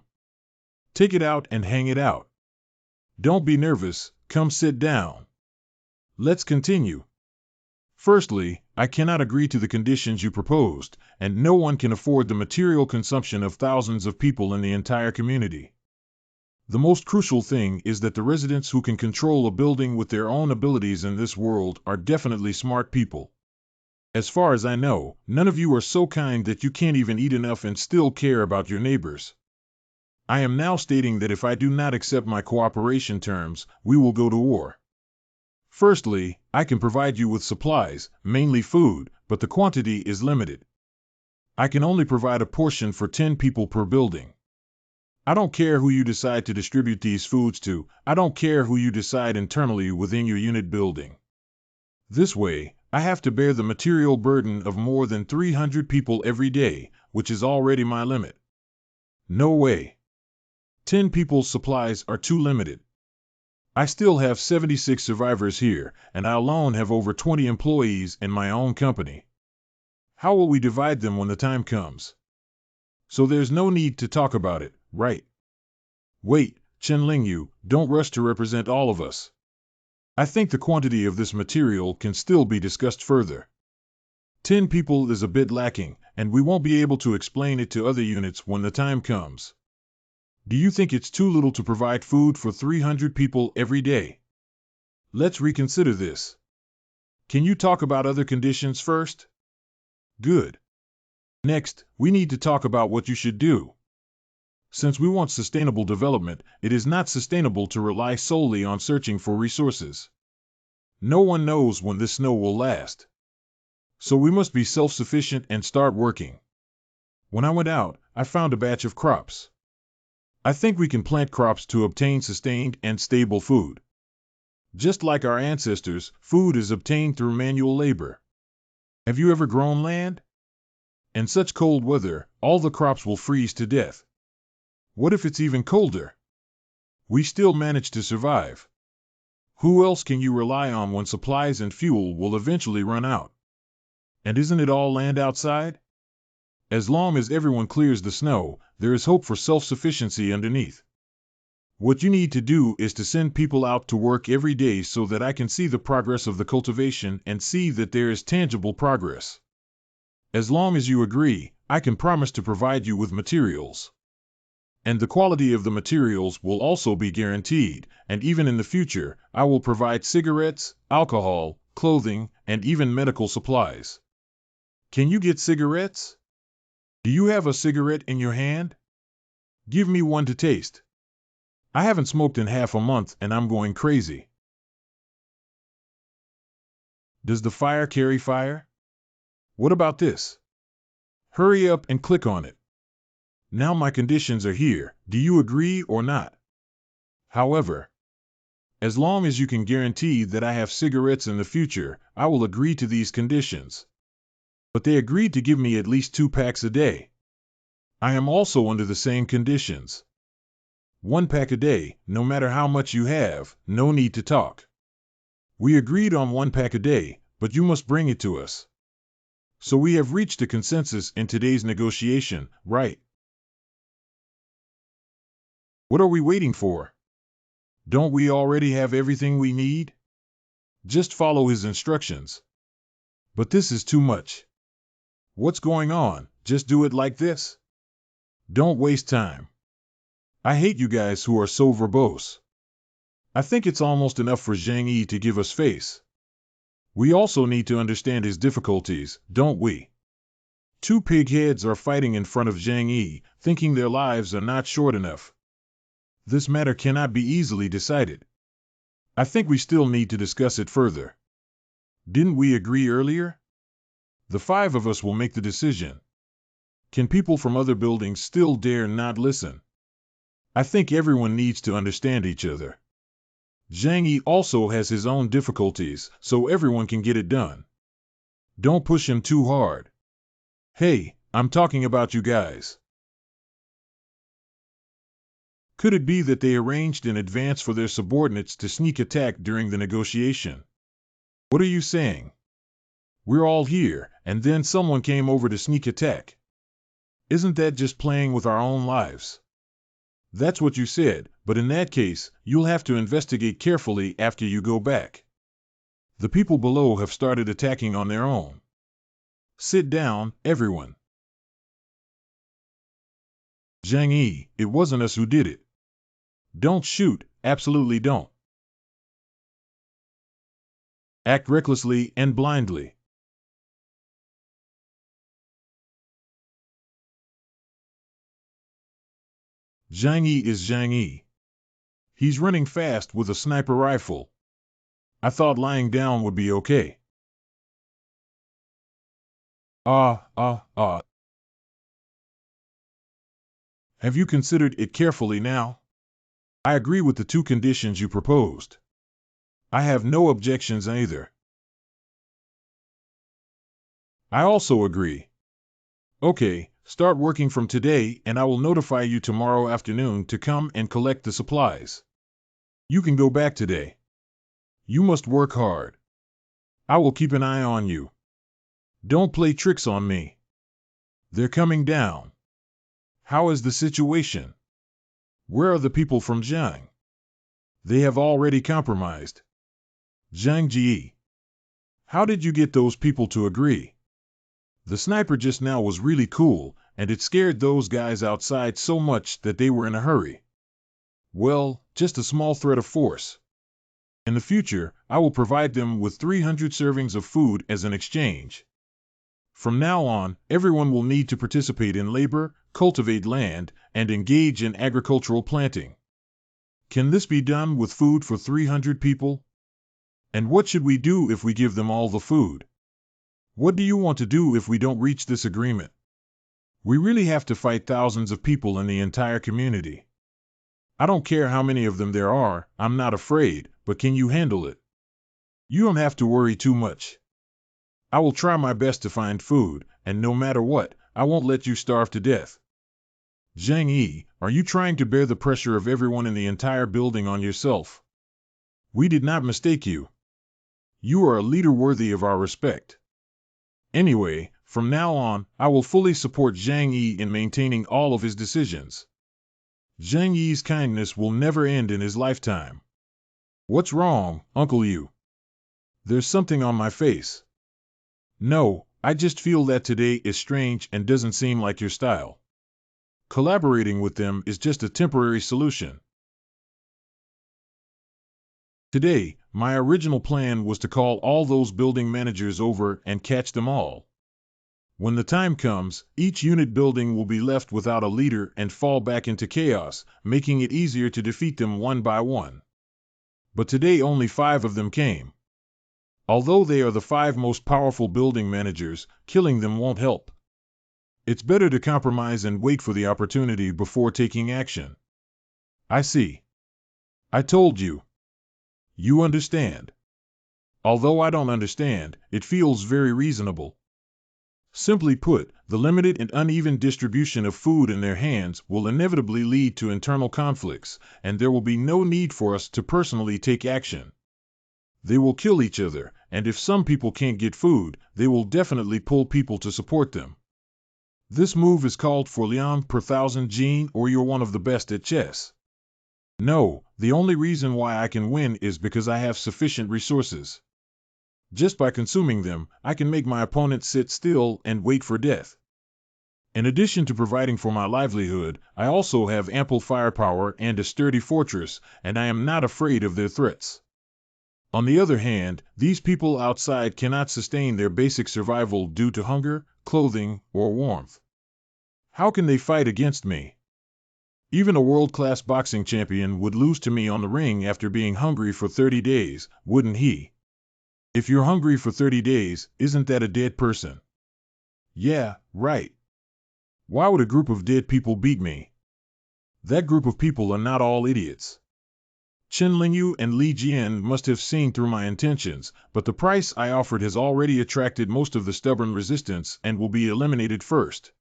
Take it out and hang it out. Don't be nervous, come sit down. Let's continue. Firstly, I cannot agree to the conditions you proposed, and no one can afford the material consumption of thousands of people in the entire community. The most crucial thing is that the residents who can control a building with their own abilities in this world are definitely smart people. As far as I know, none of you are so kind that you can't even eat enough and still care about your neighbors. I am now stating that if I do not accept my cooperation terms, we will go to war. Firstly, I can provide you with supplies, mainly food, but the quantity is limited. I can only provide a portion for 10 people per building. I don't care who you decide to distribute these foods to, I don't care who you decide internally within your unit building. This way, I have to bear the material burden of more than 300 people every day, which is already my limit. No way. 10 people's supplies are too limited. I still have 76 survivors here, and I alone have over 20 employees in my own company. How will we divide them when the time comes? So there's no need to talk about it, right? Wait, Chen Lingyu, don't rush to represent all of us. I think the quantity of this material can still be discussed further. 10 people is a bit lacking, and we won't be able to explain it to other units when the time comes. Do you think it's too little to provide food for 300 people every day? Let's reconsider this. Can you talk about other conditions first? Good. Next, we need to talk about what you should do. Since we want sustainable development, it is not sustainable to rely solely on searching for resources. No one knows when this snow will last. So we must be self-sufficient and start working. When I went out, I found a batch of crops. I think we can plant crops to obtain sustained and stable food. Just like our ancestors, food is obtained through manual labor. Have you ever grown land? In such cold weather, all the crops will freeze to death. What if it's even colder? We still manage to survive. Who else can you rely on when supplies and fuel will eventually run out? And isn't it all land outside? As long as everyone clears the snow, there is hope for self-sufficiency underneath. What you need to do is to send people out to work every day so that I can see the progress of the cultivation and see that there is tangible progress. As long as you agree, I can promise to provide you with materials. And the quality of the materials will also be guaranteed, and even in the future, I will provide cigarettes, alcohol, clothing, and even medical supplies. Can you get cigarettes? Do you have a cigarette in your hand? Give me one to taste. I haven't smoked in half a month and I'm going crazy. Does the fire carry fire? What about this? Hurry up and click on it. Now my conditions are here. Do you agree or not? However, as long as you can guarantee that I have cigarettes in the future, I will agree to these conditions. But they agreed to give me at least 2 packs a day. I am also under the same conditions. 1 pack a day, no matter how much you have, no need to talk. We agreed on 1 pack a day, but you must bring it to us. So we have reached a consensus in today's negotiation, right? What are we waiting for? Don't we already have everything we need? Just follow his instructions. But this is too much. What's going on? Just do it like this? Don't waste time. I hate you guys who are so verbose. I think it's almost enough for Zhang Yi to give us face. We also need to understand his difficulties, don't we? 2 pig heads are fighting in front of Zhang Yi, thinking their lives are not short enough. This matter cannot be easily decided. I think we still need to discuss it further. Didn't we agree earlier? The 5 of us will make the decision. Can people from other buildings still dare not listen? I think everyone needs to understand each other. Zhang Yi also has his own difficulties, so everyone can get it done. Don't push him too hard. Hey, I'm talking about you guys. Could it be that they arranged in advance for their subordinates to sneak attack during the negotiation? What are you saying? We're all here, and then someone came over to sneak attack. Isn't that just playing with our own lives? That's what you said, but in that case, you'll have to investigate carefully after you go back. The people below have started attacking on their own. Sit down, everyone. Zhang Yi, it wasn't us who did it. Don't shoot, absolutely don't. Act recklessly and blindly. Zhang Yi is Zhang Yi. He's running fast with a sniper rifle. I thought lying down would be okay. Have you considered it carefully now? I agree with the 2 conditions you proposed. I have no objections either. I also agree. Okay, start working from today and I will notify you tomorrow afternoon to come and collect the supplies. You can go back today. You must work hard. I will keep an eye on you. Don't play tricks on me. They're coming down. How is the situation? Where are the people from Zhang? They have already compromised. Zhang Ji. How did you get those people to agree? The sniper just now was really cool, and it scared those guys outside so much that they were in a hurry. Well, just a small threat of force. In the future, I will provide them with 300 servings of food as an exchange. From now on, everyone will need to participate in labor, cultivate land, and engage in agricultural planting. Can this be done with food for 300 people? And what should we do if we give them all the food? What do you want to do if we don't reach this agreement? We really have to fight thousands of people in the entire community. I don't care how many of them there are, I'm not afraid, but can you handle it? You don't have to worry too much. I will try my best to find food, and no matter what, I won't let you starve to death. Zhang Yi, are you trying to bear the pressure of everyone in the entire building on yourself? We did not mistake you. You are a leader worthy of our respect. Anyway, from now on, I will fully support Zhang Yi in maintaining all of his decisions. Zhang Yi's kindness will never end in his lifetime. What's wrong, Uncle Yu? There's something on my face. No, I just feel that today is strange and doesn't seem like your style. Collaborating with them is just a temporary solution. Today, my original plan was to call all those building managers over and catch them all. When the time comes, each unit building will be left without a leader and fall back into chaos, making it easier to defeat them one by one. But today only 5 of them came. Although they are the 5 most powerful building managers, killing them won't help. It's better to compromise and wait for the opportunity before taking action. I see. I told you. You understand. Although I don't understand, it feels very reasonable. Simply put, the limited and uneven distribution of food in their hands will inevitably lead to internal conflicts, and there will be no need for us to personally take action. They will kill each other, and if some people can't get food, they will definitely pull people to support them. This move is called for Liang per 1,000 Gene, or you're one of the best at chess. No, the only reason why I can win is because I have sufficient resources. Just by consuming them, I can make my opponent sit still and wait for death. In addition to providing for my livelihood, I also have ample firepower and a sturdy fortress, and I am not afraid of their threats. On the other hand, these people outside cannot sustain their basic survival due to hunger, clothing, or warmth. How can they fight against me? Even a world-class boxing champion would lose to me on the ring after being hungry for 30 days, wouldn't he? If you're hungry for 30 days, isn't that a dead person? Yeah, right. Why would a group of dead people beat me? That group of people are not all idiots. Chen Lingyu and Li Jian must have seen through my intentions, but the price I offered has already attracted most of the stubborn resistance and will be eliminated first.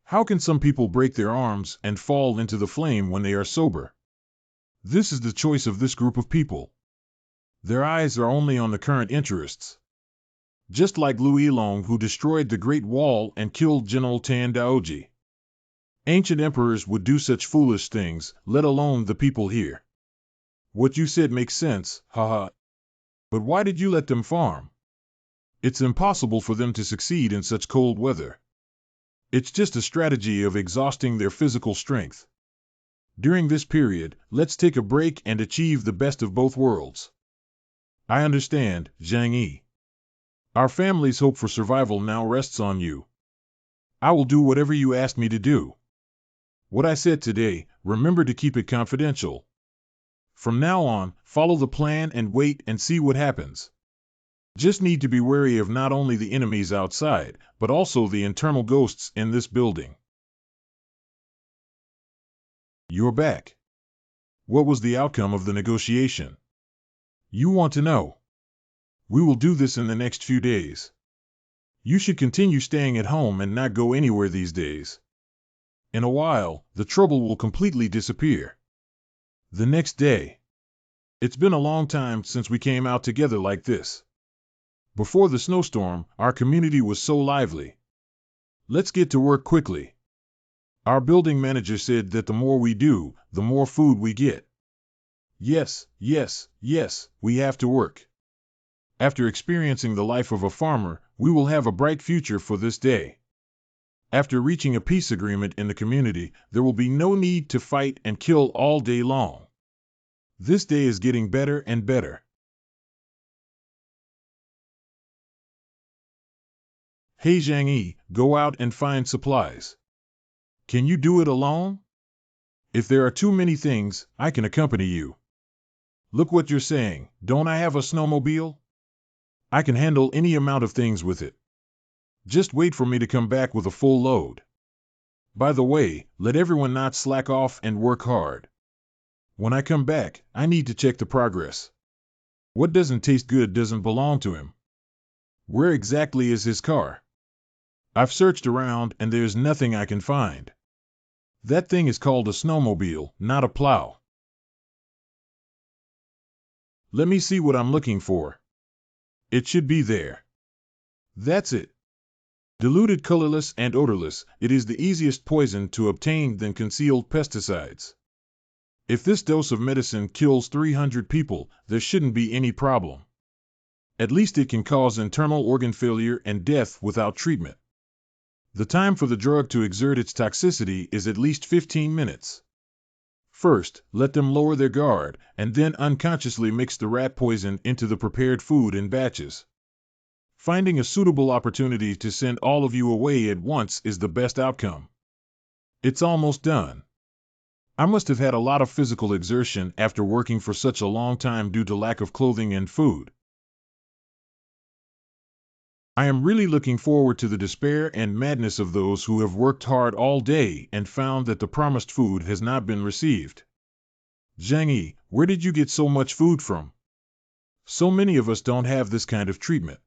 How can some people break their arms and fall into the flame when they are sober? This is the choice of this group of people. Their eyes are only on the current interests. Just like Lu Yilong, who destroyed the Great Wall and killed General Tan Daoji. Ancient emperors would do such foolish things, let alone the people here. What you said makes sense, haha. But why did you let them farm? It's impossible for them to succeed in such cold weather. It's just a strategy of exhausting their physical strength. During this period, let's take a break and achieve the best of both worlds. I understand, Zhang Yi. Our family's hope for survival now rests on you. I will do whatever you ask me to do. What I said today, remember to keep it confidential. From now on, follow the plan and wait and see what happens. Just need to be wary of not only the enemies outside, but also the internal ghosts in this building. You're back. What was the outcome of the negotiation? You want to know. We will do this in the next few days. You should continue staying at home and not go anywhere these days. In a while, the trouble will completely disappear. The next day. It's been a long time since we came out together like this. Before the snowstorm, our community was so lively. Let's get to work quickly. Our building manager said that the more we do, the more food we get. Yes, yes, yes, we have to work. After experiencing the life of a farmer, we will have a bright future for this day. After reaching a peace agreement in the community, there will be no need to fight and kill all day long. This day is getting better and better. Hey Zhang Yi, go out and find supplies. Can you do it alone? If there are too many things, I can accompany you. Look what you're saying, don't I have a snowmobile? I can handle any amount of things with it. Just wait for me to come back with a full load. By the way, let everyone not slack off and work hard. When I come back, I need to check the progress. What doesn't taste good doesn't belong to him. Where exactly is his car? I've searched around and there's nothing I can find. That thing is called a snowmobile, not a plow. Let me see what I'm looking for. It should be there. That's it. Diluted, colorless, and odorless, it is the easiest poison to obtain than concealed pesticides. If this dose of medicine kills 300 people, there shouldn't be any problem. At least it can cause internal organ failure and death without treatment. The time for the drug to exert its toxicity is at least 15 minutes. First, let them lower their guard, and then unconsciously mix the rat poison into the prepared food in batches. Finding a suitable opportunity to send all of you away at once is the best outcome. It's almost done. I must have had a lot of physical exertion after working for such a long time due to lack of clothing and food. I am really looking forward to the despair and madness of those who have worked hard all day and found that the promised food has not been received. Zhang Yi, where did you get so much food from? So many of us don't have this kind of treatment.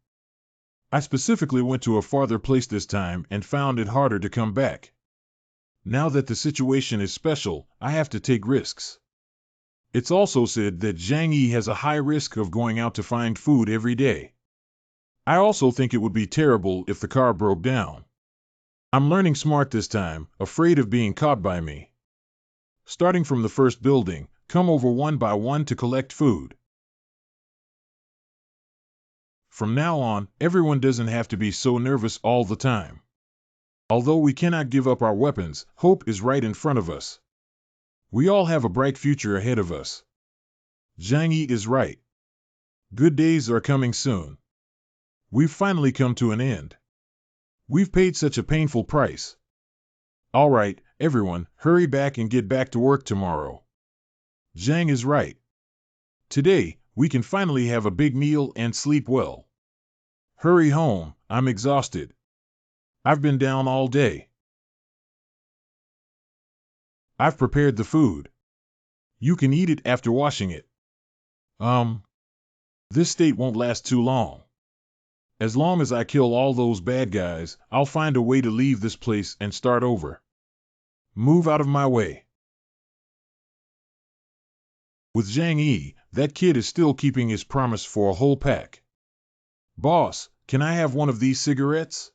I specifically went to a farther place this time and found it harder to come back. Now that the situation is special, I have to take risks. It's also said that Zhang Yi has a high risk of going out to find food every day. I also think it would be terrible if the car broke down. I'm learning smart this time, afraid of being caught by me. Starting from the first building, come over one by one to collect food. From now on, everyone doesn't have to be so nervous all the time. Although we cannot give up our weapons, hope is right in front of us. We all have a bright future ahead of us. Zhang Yi is right. Good days are coming soon. We've finally come to an end. We've paid such a painful price. All right, everyone, hurry back and get back to work tomorrow. Zhang is right. Today, we can finally have a big meal and sleep well. Hurry home, I'm exhausted. I've been down all day. I've prepared the food. You can eat it after washing it. This state won't last too long. As long as I kill all those bad guys, I'll find a way to leave this place and start over. Move out of my way. With Zhang Yi, that kid is still keeping his promise for a whole pack. Boss, can I have one of these cigarettes?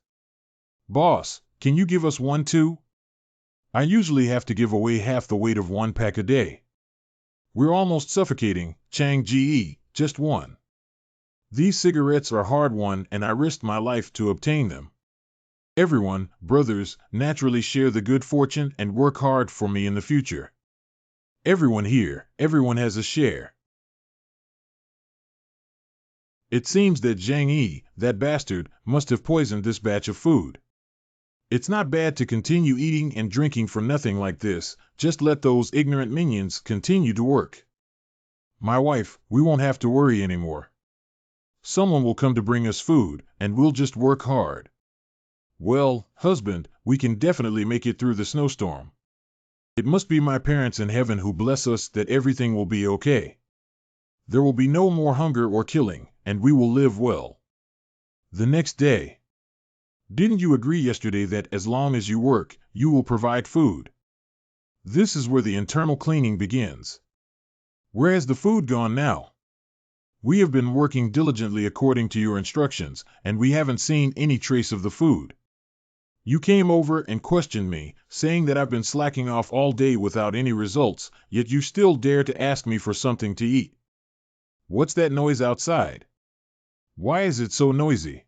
Boss, can you give us one too? I usually have to give away half the weight of one pack a day. We're almost suffocating, Chang Ji, just one. These cigarettes are hard-won and I risked my life to obtain them. Everyone, brothers, naturally share the good fortune and work hard for me in the future. Everyone here, everyone has a share. It seems that Zhang Yi, that bastard, must have poisoned this batch of food. It's not bad to continue eating and drinking for nothing like this, just let those ignorant minions continue to work. My wife, we won't have to worry anymore. Someone will come to bring us food, and we'll just work hard. Well, husband, we can definitely make it through the snowstorm. It must be my parents in heaven who bless us that everything will be okay. There will be no more hunger or killing, and we will live well. The next day. Didn't you agree yesterday that as long as you work, you will provide food? This is where the internal cleaning begins. Where has the food gone now? We have been working diligently according to your instructions, and we haven't seen any trace of the food. You came over and questioned me, saying that I've been slacking off all day without any results, yet you still dare to ask me for something to eat. What's that noise outside? Why is it so noisy?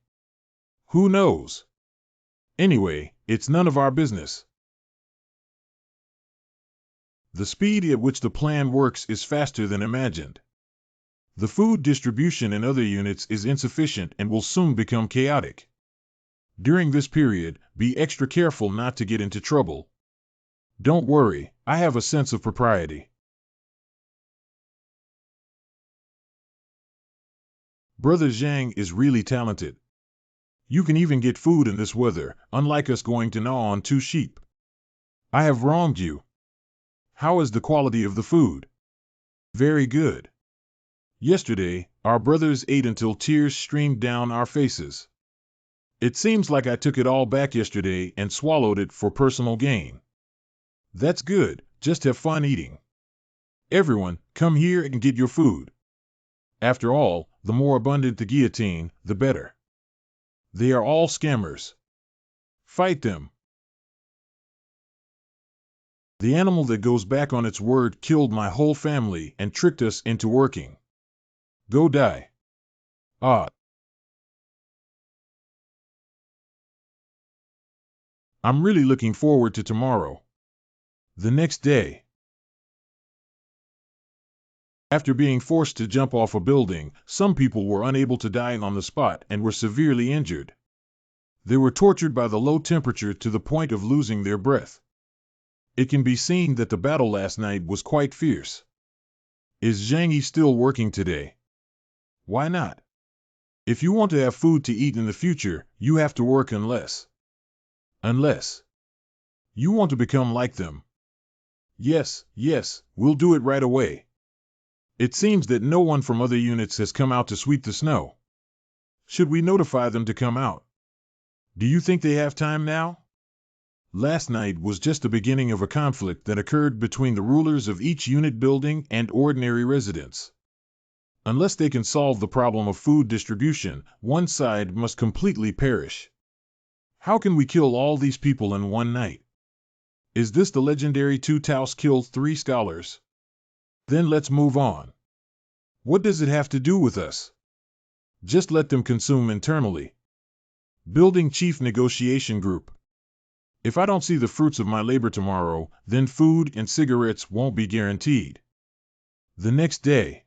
Who knows? Anyway, it's none of our business. The speed at which the plan works is faster than imagined. The food distribution in other units is insufficient and will soon become chaotic. During this period, be extra careful not to get into trouble. Don't worry, I have a sense of propriety. Brother Zhang is really talented. You can even get food in this weather, unlike us going to gnaw on 2 sheep. I have wronged you. How is the quality of the food? Very good. Yesterday, our brothers ate until tears streamed down our faces. It seems like I took it all back yesterday and swallowed it for personal gain. That's good, just have fun eating. Everyone, come here and get your food. After all, the more abundant the guillotine, the better. They are all scammers. Fight them. The animal that goes back on its word killed my whole family and tricked us into working. Go die. Ah. I'm really looking forward to tomorrow. The next day. After being forced to jump off a building, some people were unable to die on the spot and were severely injured. They were tortured by the low temperature to the point of losing their breath. It can be seen that the battle last night was quite fierce. Is Zhang Yi still working today? Why not? If you want to have food to eat in the future, you have to work unless you want to become like them. Yes, we'll do it right away. It seems that no one from other units has come out to sweep the snow. Should we notify them to come out? Do you think they have time now? Last night was just the beginning of a conflict that occurred between the rulers of each unit building and ordinary residents. Unless they can solve the problem of food distribution, one side must completely perish. How can we kill all these people in one night? Is this the legendary 2 Taos killed 3 scholars? Then let's move on. What does it have to do with us? Just let them consume internally. Building Chief Negotiation Group. If I don't see the fruits of my labor tomorrow, then food and cigarettes won't be guaranteed. The next day.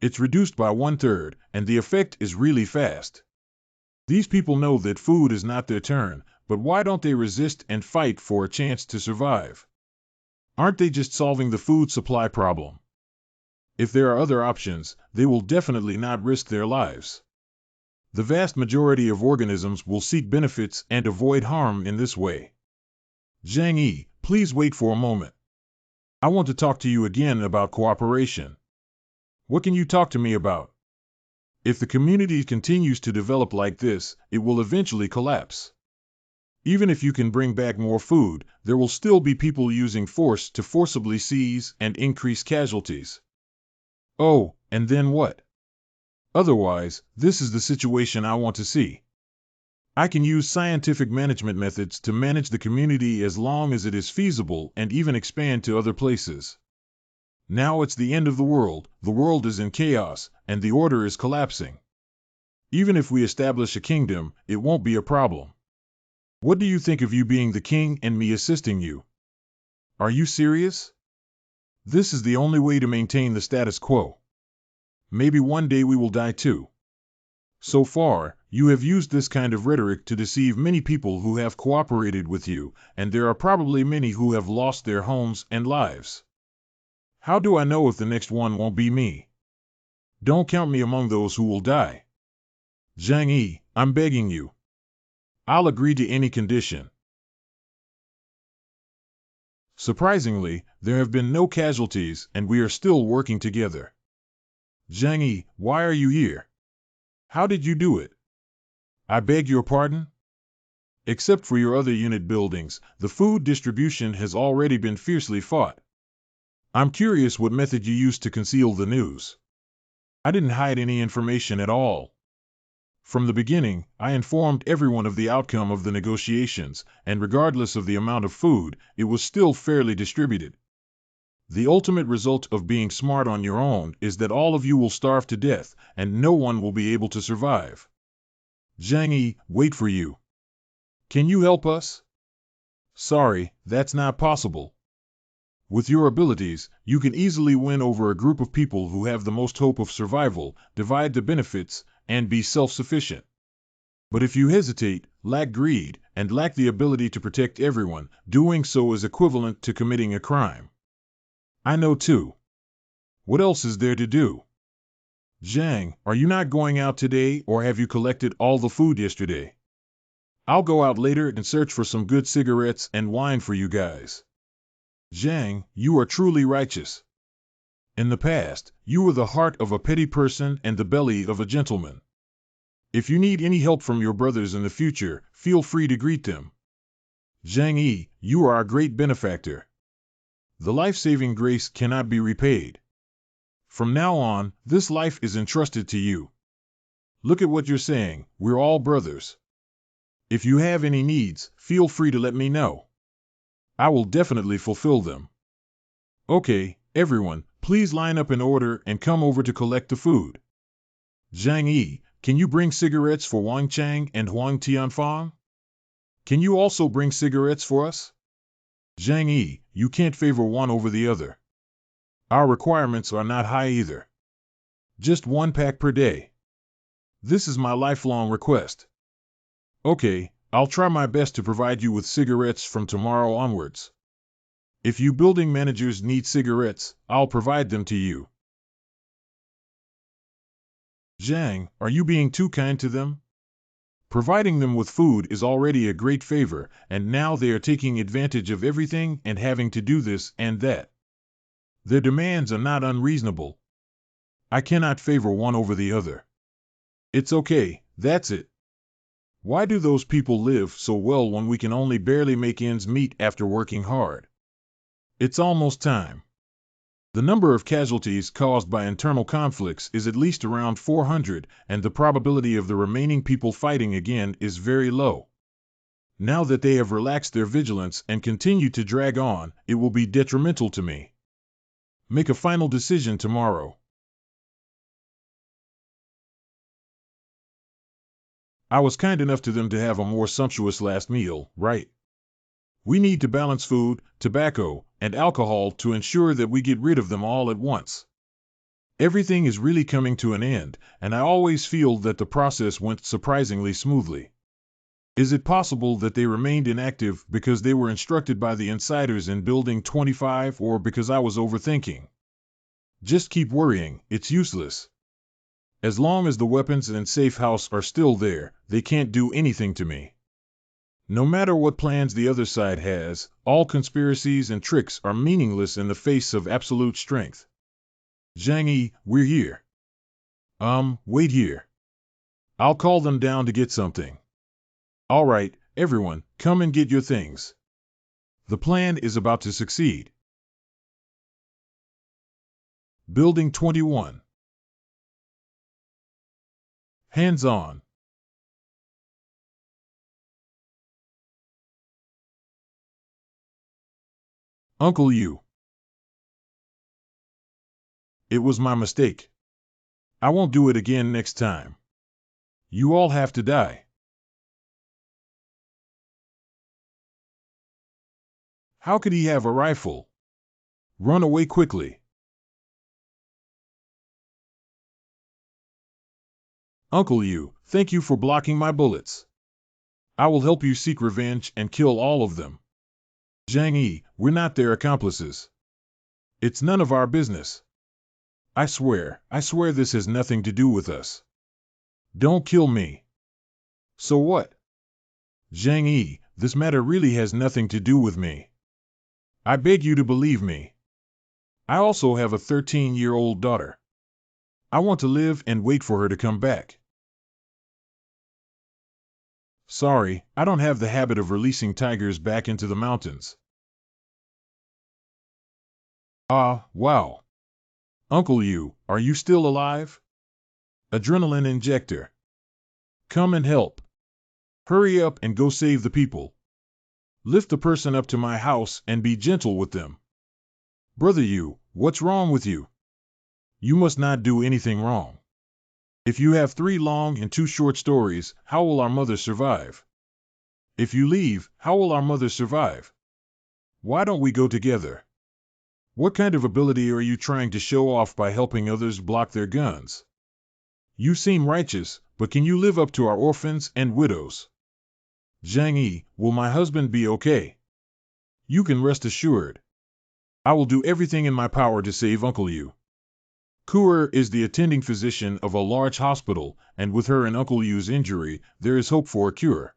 It's reduced by 1/3, and the effect is really fast. These people know that food is not their turn, but why don't they resist and fight for a chance to survive? Aren't they just solving the food supply problem? If there are other options, they will definitely not risk their lives. The vast majority of organisms will seek benefits and avoid harm in this way. Zhang Yi, please wait for a moment. I want to talk to you again about cooperation. What can you talk to me about? If the community continues to develop like this, it will eventually collapse. Even if you can bring back more food, there will still be people using force to forcibly seize and increase casualties. Oh, and then what? Otherwise, this is the situation I want to see. I can use scientific management methods to manage the community as long as it is feasible and even expand to other places. Now it's the end of the world is in chaos, and the order is collapsing. Even if we establish a kingdom, it won't be a problem. What do you think of you being the king and me assisting you? Are you serious? This is the only way to maintain the status quo. Maybe one day we will die too. So far, you have used this kind of rhetoric to deceive many people who have cooperated with you, and there are probably many who have lost their homes and lives. How do I know if the next one won't be me? Don't count me among those who will die. Zhang Yi, I'm begging you. I'll agree to any condition. Surprisingly, there have been no casualties and we are still working together. Zhang Yi, why are you here? How did you do it? I beg your pardon? Except for your other unit buildings, the food distribution has already been fiercely fought. I'm curious what method you used to conceal the news. I didn't hide any information at all. From the beginning, I informed everyone of the outcome of the negotiations, and regardless of the amount of food, it was still fairly distributed. The ultimate result of being smart on your own is that all of you will starve to death, and no one will be able to survive. Zhang Yi, wait for you. Can you help us? Sorry, that's not possible. With your abilities, you can easily win over a group of people who have the most hope of survival, divide the benefits, and be self-sufficient. But if you hesitate, lack greed, and lack the ability to protect everyone, doing so is equivalent to committing a crime. I know too. What else is there to do? Zhang, are you not going out today, or have you collected all the food yesterday? I'll go out later and search for some good cigarettes and wine for you guys. Zhang, you are truly righteous. In the past, you were the heart of a petty person and the belly of a gentleman. If you need any help from your brothers in the future, feel free to greet them. Zhang Yi, you are our great benefactor. The life-saving grace cannot be repaid. From now on, this life is entrusted to you. Look at what you're saying, we're all brothers. If you have any needs, feel free to let me know. I will definitely fulfill them. Okay, everyone, please line up in order and come over to collect the food. Zhang Yi, can you bring cigarettes for Wang Chang and Huang Tianfang? Can you also bring cigarettes for us? Zhang Yi, you can't favor one over the other. Our requirements are not high either. Just 1 pack per day. This is my lifelong request. Okay, I'll try my best to provide you with cigarettes from tomorrow onwards. If you building managers need cigarettes, I'll provide them to you. Zhang, are you being too kind to them? Providing them with food is already a great favor, and now they are taking advantage of everything and having to do this and that. Their demands are not unreasonable. I cannot favor one over the other. It's okay, that's it. Why do those people live so well when we can only barely make ends meet after working hard? It's almost time. The number of casualties caused by internal conflicts is at least around 400, and the probability of the remaining people fighting again is very low. Now that they have relaxed their vigilance and continue to drag on, it will be detrimental to me. Make a final decision tomorrow. I was kind enough to them to have a more sumptuous last meal, right? We need to balance food, tobacco, and alcohol to ensure that we get rid of them all at once. Everything is really coming to an end, and I always feel that the process went surprisingly smoothly. Is it possible that they remained inactive because they were instructed by the insiders in Building 25 or because I was overthinking? Just keep worrying, it's useless. As long as the weapons and safe house are still there, they can't do anything to me. No matter what plans the other side has, all conspiracies and tricks are meaningless in the face of absolute strength. Zhang Yi, we're here. Wait here. I'll call them down to get something. All right, everyone, come and get your things. The plan is about to succeed. Building 21. Hands on. Uncle Yu. It was my mistake. I won't do it again next time. You all have to die. How could he have a rifle? Run away quickly. Uncle Yu, thank you for blocking my bullets. I will help you seek revenge and kill all of them. Zhang Yi, we're not their accomplices. It's none of our business. I swear this has nothing to do with us. Don't kill me. So what? Zhang Yi, this matter really has nothing to do with me. I beg you to believe me. I also have a 13-year-old daughter. I want to live and wait for her to come back. Sorry, I don't have the habit of releasing tigers back into the mountains. Ah, wow. Uncle Yu, are you still alive? Adrenaline injector. Come and help. Hurry up and go save the people. Lift the person up to my house and be gentle with them. Brother Yu, what's wrong with you? You must not do anything wrong. If you have 3 long and 2 short stories, how will our mother survive? If you leave, how will our mother survive? Why don't we go together? What kind of ability are you trying to show off by helping others block their guns? You seem righteous, but can you live up to our orphans and widows? Zhang Yi, will my husband be okay? You can rest assured. I will do everything in my power to save Uncle Yu. Kuer is the attending physician of a large hospital, and with her and Uncle Yu's injury, there is hope for a cure.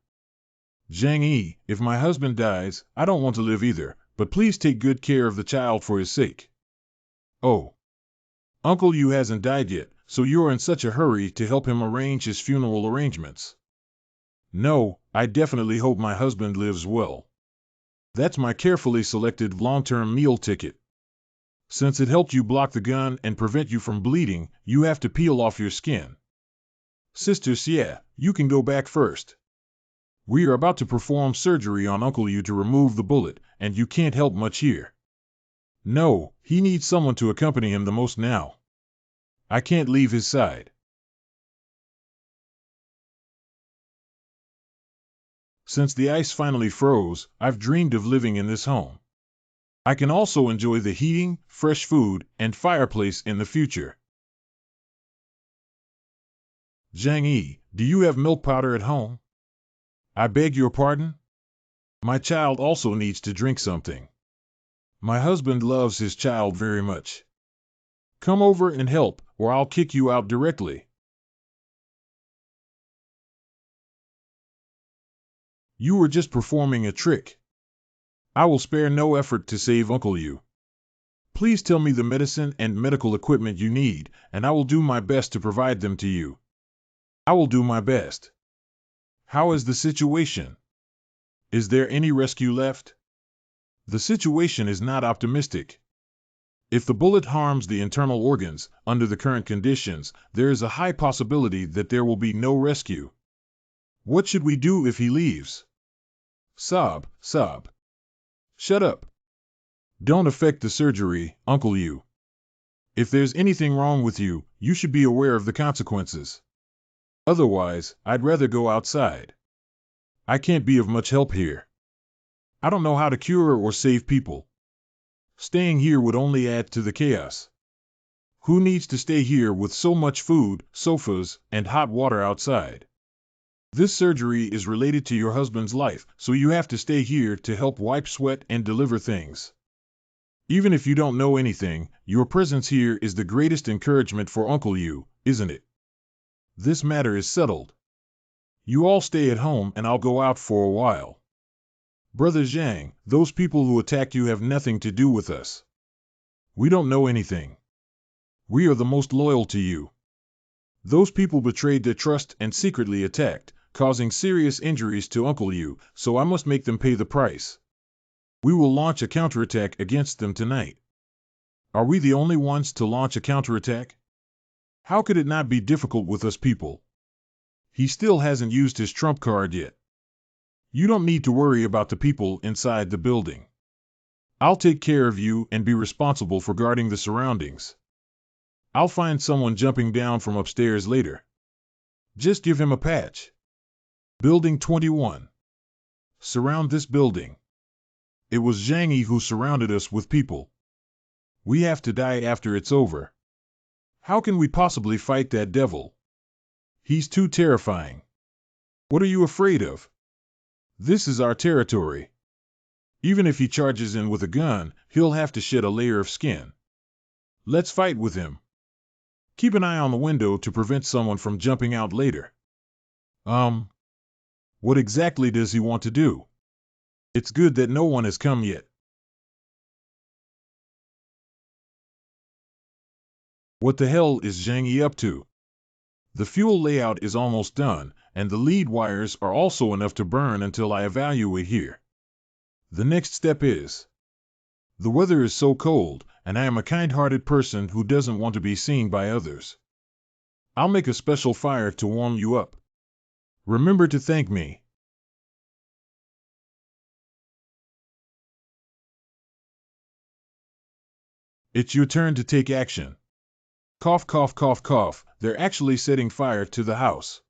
Zhang Yi, if my husband dies, I don't want to live either, but please take good care of the child for his sake. Oh. Uncle Yu hasn't died yet, so you are in such a hurry to help him arrange his funeral arrangements. No, I definitely hope my husband lives well. That's my carefully selected long-term meal ticket. Since it helped you block the gun and prevent you from bleeding, you have to peel off your skin. Sister Xie, you can go back first. We are about to perform surgery on Uncle Yu to remove the bullet, and you can't help much here. No, he needs someone to accompany him the most now. I can't leave his side. Since the ice finally froze, I've dreamed of living in this home. I can also enjoy the heating, fresh food, and fireplace in the future. Zhang Yi, do you have milk powder at home? I beg your pardon? My child also needs to drink something. My husband loves his child very much. Come over and help, or I'll kick you out directly. You were just performing a trick. I will spare no effort to save Uncle Yu. Please tell me the medicine and medical equipment you need, and I will do my best to provide them to you. I will do my best. How is the situation? Is there any rescue left? The situation is not optimistic. If the bullet harms the internal organs, under the current conditions, there is a high possibility that there will be no rescue. What should we do if he leaves? Sob, sob. Shut up. Don't affect the surgery, Uncle Yu. If there's anything wrong with you, you should be aware of the consequences. Otherwise, I'd rather go outside. I can't be of much help here. I don't know how to cure or save people. Staying here would only add to the chaos. Who needs to stay here with so much food, sofas, and hot water outside? This surgery is related to your husband's life, so you have to stay here to help wipe sweat and deliver things. Even if you don't know anything, your presence here is the greatest encouragement for Uncle Yu, isn't it? This matter is settled. You all stay at home and I'll go out for a while. Brother Zhang, those people who attacked you have nothing to do with us. We don't know anything. We are the most loyal to you. Those people betrayed their trust and secretly attacked, causing serious injuries to Uncle Yu, so I must make them pay the price. We will launch a counterattack against them tonight. Are we the only ones to launch a counterattack? How could it not be difficult with us people? He still hasn't used his trump card yet. You don't need to worry about the people inside the building. I'll take care of you and be responsible for guarding the surroundings. I'll find someone jumping down from upstairs later. Just give him a patch. Building 21. Surround this building. It was Zhang Yi who surrounded us with people. We have to die after it's over. How can we possibly fight that devil? He's too terrifying. What are you afraid of? This is our territory. Even if he charges in with a gun, he'll have to shed a layer of skin. Let's fight with him. Keep an eye on the window to prevent someone from jumping out later. What exactly does he want to do? It's good that no one has come yet. What the hell is Zhang Yi up to? The fuel layout is almost done, and the lead wires are also enough to burn until I evaluate here. The next step is... The weather is so cold, and I am a kind-hearted person who doesn't want to be seen by others. I'll make a special fire to warm you up. Remember to thank me. It's your turn to take action. Cough, cough, cough, cough, they're actually setting fire to the house.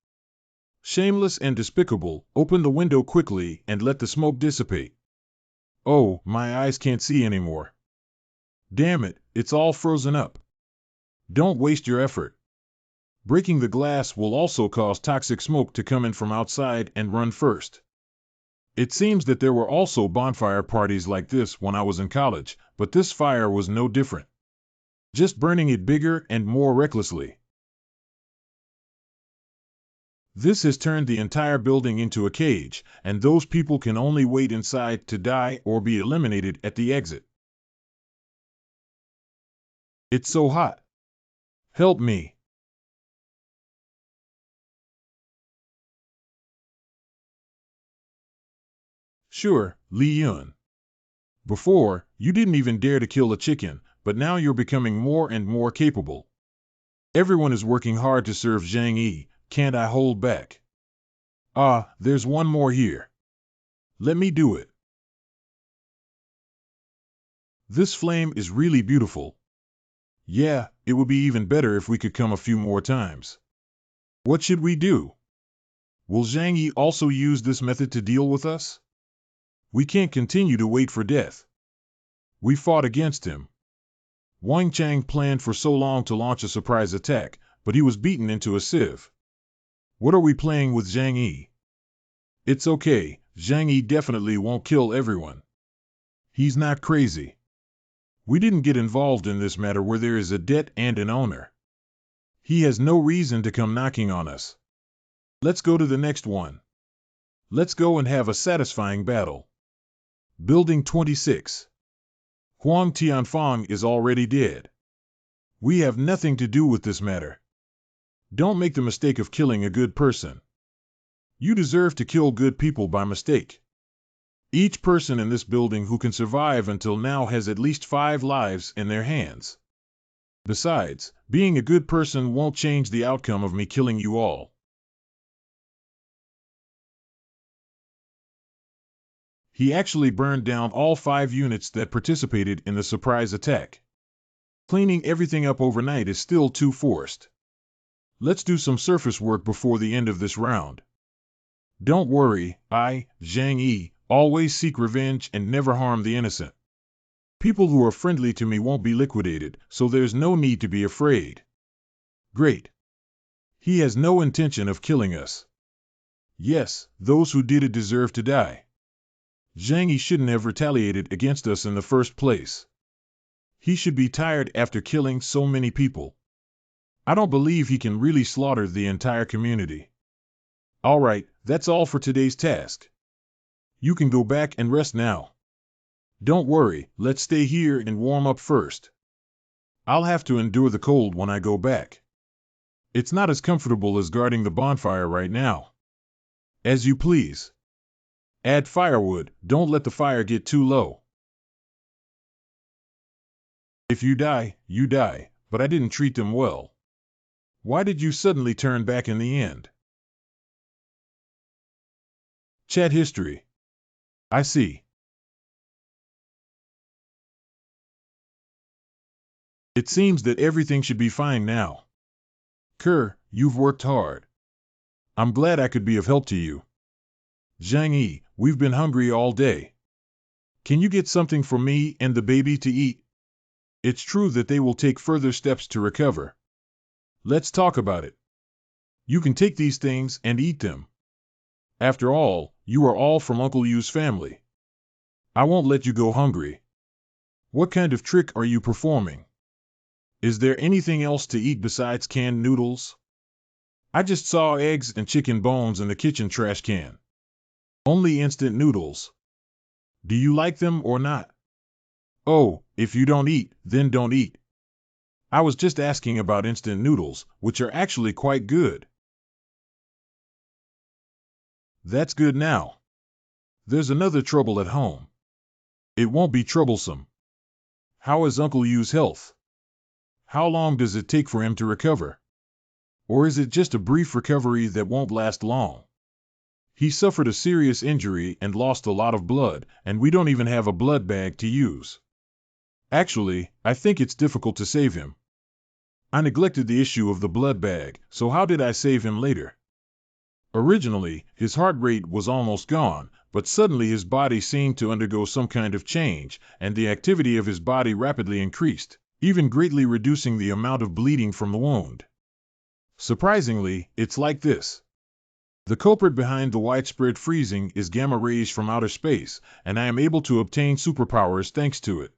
Shameless and despicable, open the window quickly and let the smoke dissipate. Oh, my eyes can't see anymore. Damn it, it's all frozen up. Don't waste your effort. Breaking the glass will also cause toxic smoke to come in from outside and run first. It seems that there were also bonfire parties like this when I was in college, but this fire was no different. Just burning it bigger and more recklessly. This has turned the entire building into a cage, and those people can only wait inside to die or be eliminated at the exit. It's so hot. Help me. Sure, Lee Yun. Before, you didn't even dare to kill a chicken, but now you're becoming more and more capable. Everyone is working hard to serve Zhang Yi. Can't I hold back? Ah, there's one more here. Let me do it. This flame is really beautiful. Yeah, it would be even better if we could come a few more times. What should we do? Will Zhang Yi also use this method to deal with us? We can't continue to wait for death. We fought against him. Wang Chang planned for so long to launch a surprise attack, but he was beaten into a sieve. What are we playing with Zhang Yi? It's okay, Zhang Yi definitely won't kill everyone. He's not crazy. We didn't get involved in this matter where there is a debt and an owner. He has no reason to come knocking on us. Let's go to the next one. Let's go and have a satisfying battle. Building 26. Huang Tianfang is already dead. We have nothing to do with this matter. Don't make the mistake of killing a good person. You deserve to kill good people by mistake. Each person in this building who can survive until now has at least 5 lives in their hands. Besides, being a good person won't change the outcome of me killing you all. He actually burned down all 5 units that participated in the surprise attack. Cleaning everything up overnight is still too forced. Let's do some surface work before the end of this round. Don't worry, I, Zhang Yi, always seek revenge and never harm the innocent. People who are friendly to me won't be liquidated, so there's no need to be afraid. Great. He has no intention of killing us. Yes, those who did it deserve to die. Zhang Yi shouldn't have retaliated against us in the first place. He should be tired after killing so many people. I don't believe he can really slaughter the entire community. All right, that's all for today's task. You can go back and rest now. Don't worry, let's stay here and warm up first. I'll have to endure the cold when I go back. It's not as comfortable as guarding the bonfire right now. As you please. Add firewood, don't let the fire get too low. If you die, but I didn't treat them well. Why did you suddenly turn back in the end? Chat history. I see. It seems that everything should be fine now. Kerr, you've worked hard. I'm glad I could be of help to you. Zhang Yi, we've been hungry all day. Can you get something for me and the baby to eat? It's true that they will take further steps to recover. Let's talk about it. You can take these things and eat them. After all, you are all from Uncle Yu's family. I won't let you go hungry. What kind of trick are you performing? Is there anything else to eat besides canned noodles? I just saw eggs and chicken bones in the kitchen trash can. Only instant noodles. Do you like them or not? Oh, if you don't eat, then don't eat. I was just asking about instant noodles, which are actually quite good. That's good now. There's another trouble at home. It won't be troublesome. How is Uncle Yu's health? How long does it take for him to recover? Or is it just a brief recovery that won't last long? He suffered a serious injury and lost a lot of blood, and we don't even have a blood bag to use. Actually, I think it's difficult to save him. I neglected the issue of the blood bag, so how did I save him later? Originally, his heart rate was almost gone, but suddenly his body seemed to undergo some kind of change, and the activity of his body rapidly increased, even greatly reducing the amount of bleeding from the wound. Surprisingly, it's like this. The culprit behind the widespread freezing is gamma rays from outer space, and I am able to obtain superpowers thanks to it.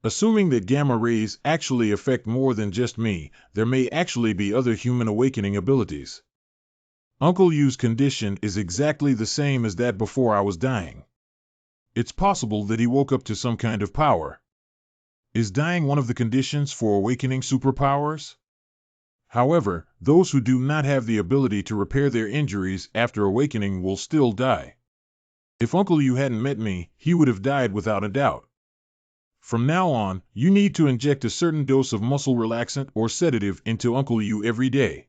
Assuming that gamma rays actually affect more than just me, there may actually be other human awakening abilities. Uncle Yu's condition is exactly the same as that before I was dying. It's possible that he woke up to some kind of power. Is dying one of the conditions for awakening superpowers? However, those who do not have the ability to repair their injuries after awakening will still die. If Uncle Yu hadn't met me, he would have died without a doubt. From now on, you need to inject a certain dose of muscle relaxant or sedative into Uncle Yu every day.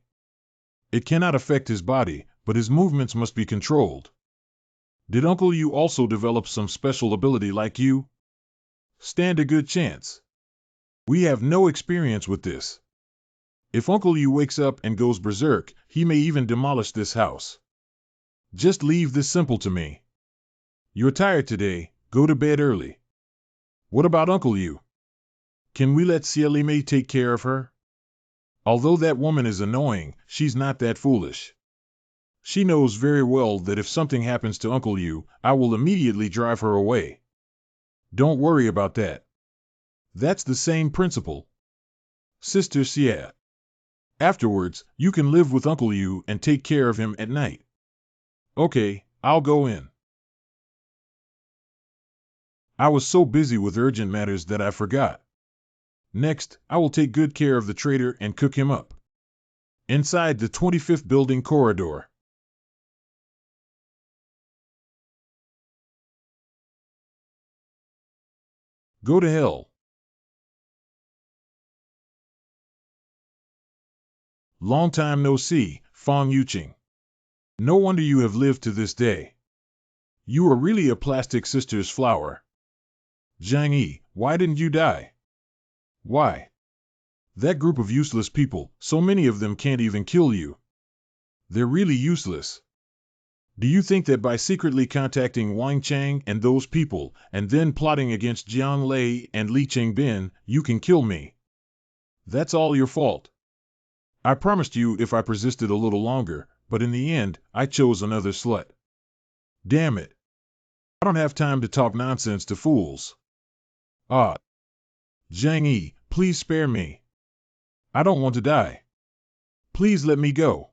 It cannot affect his body, but his movements must be controlled. Did Uncle Yu also develop some special ability like you? Stand a good chance. We have no experience with this. If Uncle Yu wakes up and goes berserk, he may even demolish this house. Just leave this simple to me. You're tired today, go to bed early. What about Uncle Yu? Can we let Cielime take care of her? Although that woman is annoying, she's not that foolish. She knows very well that if something happens to Uncle Yu, I will immediately drive her away. Don't worry about that. That's the same principle. Sister Xie. Afterwards, you can live with Uncle Yu and take care of him at night. Okay, I'll go in. I was so busy with urgent matters that I forgot. Next, I will take good care of the traitor and cook him up. Inside the 25th building corridor. Go to hell. Long time no see, Fang Yuqing. No wonder you have lived to this day. You are really a plastic sister's flower. Zhang Yi, why didn't you die? Why? That group of useless people, so many of them can't even kill you. They're really useless. Do you think that by secretly contacting Wang Chang and those people, and then plotting against Jiang Lei and Li Qingbin, you can kill me? That's all your fault. I promised you if I persisted a little longer, but in the end, I chose another slut. Damn it. I don't have time to talk nonsense to fools. Ah. Zhang Yi, please spare me. I don't want to die. Please let me go.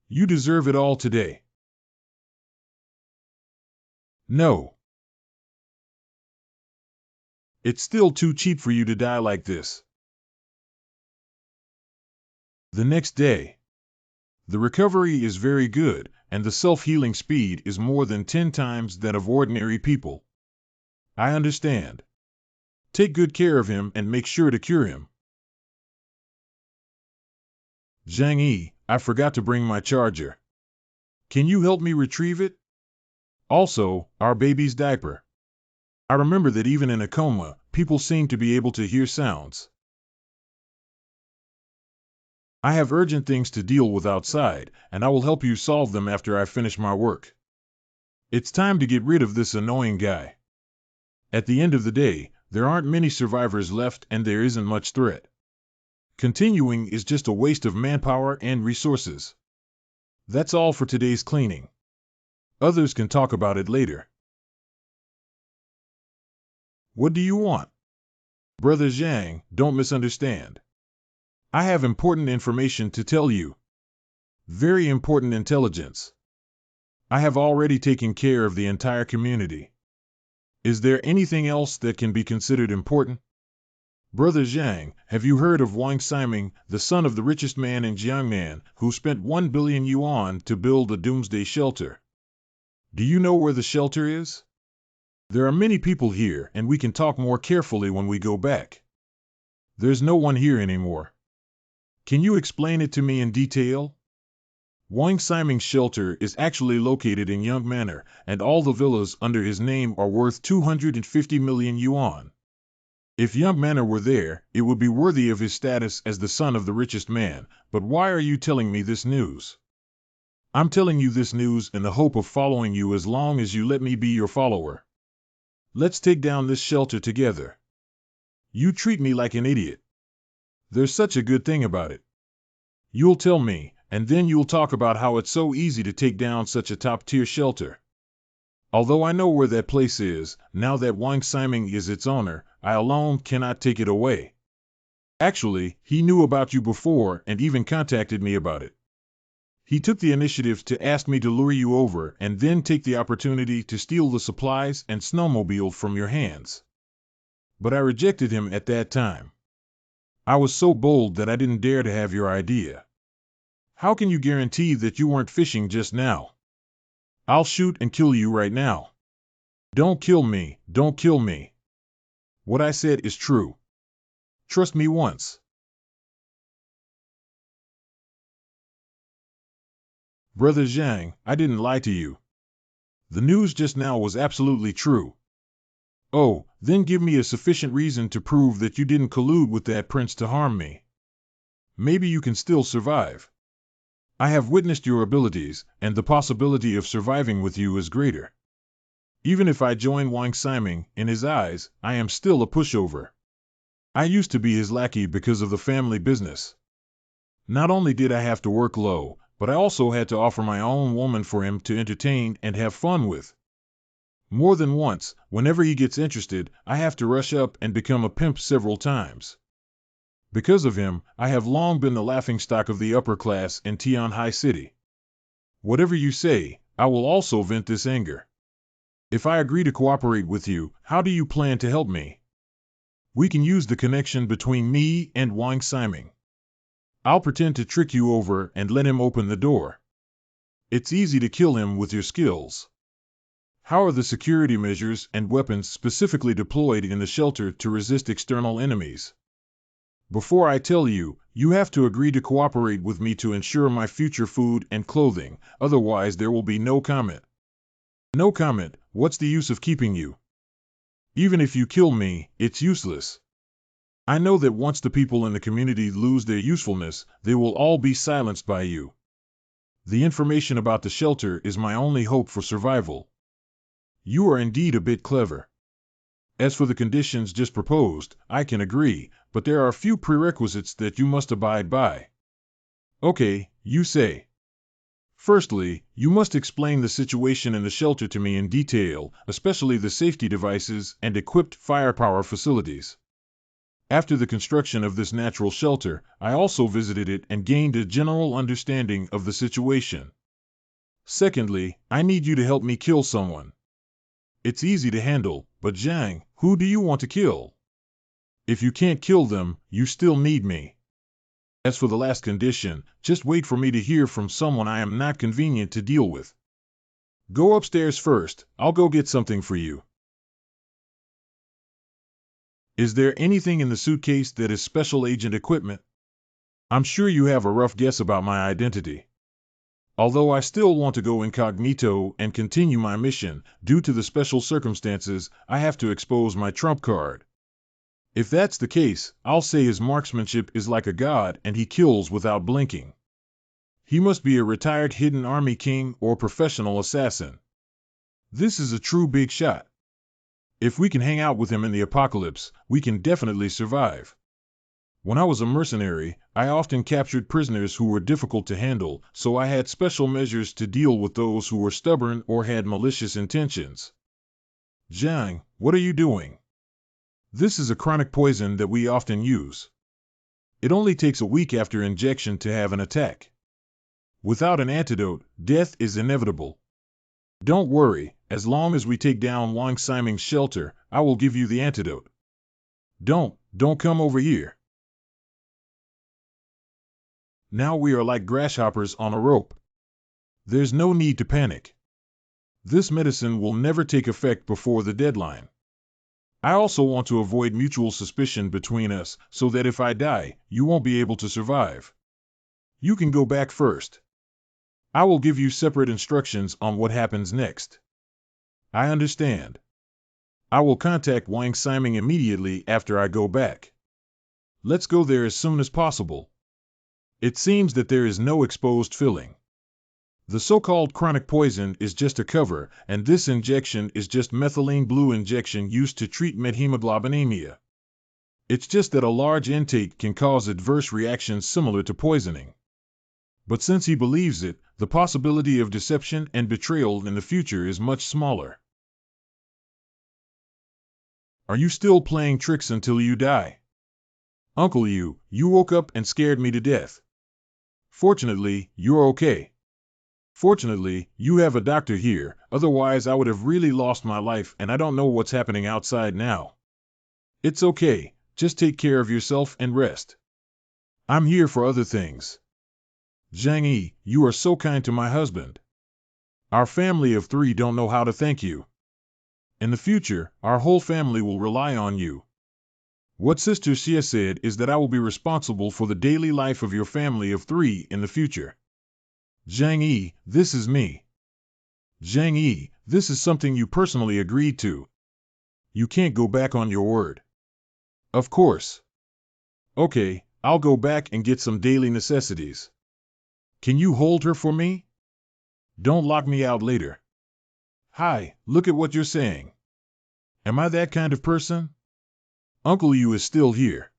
You deserve it all today. No. It's still too cheap for you to die like this. The next day. The recovery is very good, and the self-healing speed is more than 10 times that of ordinary people. I understand. Take good care of him and make sure to cure him. Zhang Yi, I forgot to bring my charger. Can you help me retrieve it? Also, our baby's diaper. I remember that even in a coma, people seem to be able to hear sounds. I have urgent things to deal with outside, and I will help you solve them after I finish my work. It's time to get rid of this annoying guy. At the end of the day, there aren't many survivors left and there isn't much threat. Continuing is just a waste of manpower and resources. That's all for today's cleaning. Others can talk about it later. What do you want? Brother Zhang, don't misunderstand. I have important information to tell you. Very important intelligence. I have already taken care of the entire community. Is there anything else that can be considered important? Brother Zhang, have you heard of Wang Siming, the son of the richest man in Jiangnan, who spent 1 billion yuan to build a doomsday shelter? Do you know where the shelter is? There are many people here, and we can talk more carefully when we go back. There's no one here anymore. Can you explain it to me in detail? Wang Siming's shelter is actually located in Young Manor, and all the villas under his name are worth 250 million yuan. If Young Manor were there, it would be worthy of his status as the son of the richest man, but why are you telling me this news? I'm telling you this news in the hope of following you as long as you let me be your follower. Let's take down this shelter together. You treat me like an idiot. There's such a good thing about it. You'll tell me, and then you'll talk about how it's so easy to take down such a top-tier shelter. Although I know where that place is, now that Wang Ximing is its owner, I alone cannot take it away. Actually, he knew about you before and even contacted me about it. He took the initiative to ask me to lure you over and then take the opportunity to steal the supplies and snowmobile from your hands. But I rejected him at that time. I was so bold that I didn't dare to have your idea. How can you guarantee that you weren't fishing just now? I'll shoot and kill you right now. Don't kill me, don't kill me. What I said is true. Trust me once. Brother Zhang, I didn't lie to you. The news just now was absolutely true. Oh, then give me a sufficient reason to prove that you didn't collude with that prince to harm me. Maybe you can still survive. I have witnessed your abilities, and the possibility of surviving with you is greater. Even if I join Wang Ximing, in his eyes, I am still a pushover. I used to be his lackey because of the family business. Not only did I have to work low, but I also had to offer my own woman for him to entertain and have fun with. More than once, whenever he gets interested, I have to rush up and become a pimp several times. Because of him, I have long been the laughingstock of the upper class in Tianhai City. Whatever you say, I will also vent this anger. If I agree to cooperate with you, how do you plan to help me? We can use the connection between me and Wang Ximing. I'll pretend to trick you over and let him open the door. It's easy to kill him with your skills. How are the security measures and weapons specifically deployed in the shelter to resist external enemies? Before I tell you, you have to agree to cooperate with me to ensure my future food and clothing, otherwise there will be no comment. No comment, what's the use of keeping you? Even if you kill me, it's useless. I know that once the people in the community lose their usefulness, they will all be silenced by you. The information about the shelter is my only hope for survival. You are indeed a bit clever. As for the conditions just proposed, I can agree, but there are a few prerequisites that you must abide by. Okay, you say. Firstly, you must explain the situation in the shelter to me in detail, especially the safety devices and equipped firepower facilities. After the construction of this natural shelter, I also visited it and gained a general understanding of the situation. Secondly, I need you to help me kill someone. It's easy to handle, but Zhang, who do you want to kill? If you can't kill them, you still need me. As for the last condition, just wait for me to hear from someone I am not convenient to deal with. Go upstairs first, I'll go get something for you. Is there anything in the suitcase that is special agent equipment? I'm sure you have a rough guess about my identity. Although I still want to go incognito and continue my mission, due to the special circumstances, I have to expose my trump card. If that's the case, I'll say his marksmanship is like a god and he kills without blinking. He must be a retired hidden army king or professional assassin. This is a true big shot. If we can hang out with him in the apocalypse, we can definitely survive. When I was a mercenary, I often captured prisoners who were difficult to handle, so I had special measures to deal with those who were stubborn or had malicious intentions. Zhang, what are you doing? This is a chronic poison that we often use. It only takes a week after injection to have an attack. Without an antidote, death is inevitable. Don't worry, as long as we take down Wang Ximing's shelter, I will give you the antidote. Don't come over here. Now we are like grasshoppers on a rope. There's no need to panic. This medicine will never take effect before the deadline. I also want to avoid mutual suspicion between us, so that if I die, you won't be able to survive. You can go back first. I will give you separate instructions on what happens next. I understand. I will contact Wang Ximing immediately after I go back. Let's go there as soon as possible. It seems that there is no exposed filling. The so-called chronic poison is just a cover, and this injection is just methylene blue injection used to treat methemoglobinemia. It's just that a large intake can cause adverse reactions similar to poisoning. But since he believes it, the possibility of deception and betrayal in the future is much smaller. Are you still playing tricks until you die? Uncle, you woke up and scared me to death. Fortunately, you're okay. Fortunately, you have a doctor here, otherwise I would have really lost my life and I don't know what's happening outside now. It's okay, just take care of yourself and rest. I'm here for other things. Zhang Yi, you are so kind to my husband. Our family of 3 don't know how to thank you. In the future, our whole family will rely on you. What Sister Xia said is that I will be responsible for the daily life of your family of 3 in the future. Zhang Yi, this is me. Zhang Yi, this is something you personally agreed to. You can't go back on your word. Of course. Okay, I'll go back and get some daily necessities. Can you hold her for me? Don't lock me out later. Hi, look at what you're saying. Am I that kind of person? Uncle Yu is still here.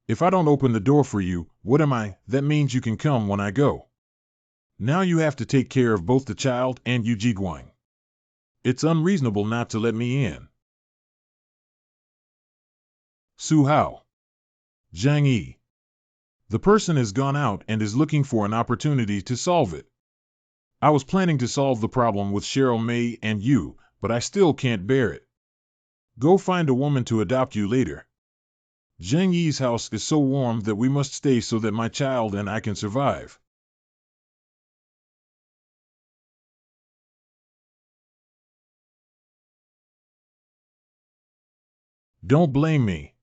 If I don't open the door for you, what am I? That means you can come when I go. Now you have to take care of both the child and Yu Jiguang. It's unreasonable not to let me in. Su Hao. Zhang Yi. The person has gone out and is looking for an opportunity to solve it. I was planning to solve the problem with Cheryl May and you, but I still can't bear it. Go find a woman to adopt you later. Zhang Yi's house is so warm that we must stay so that my child and I can survive. Don't blame me.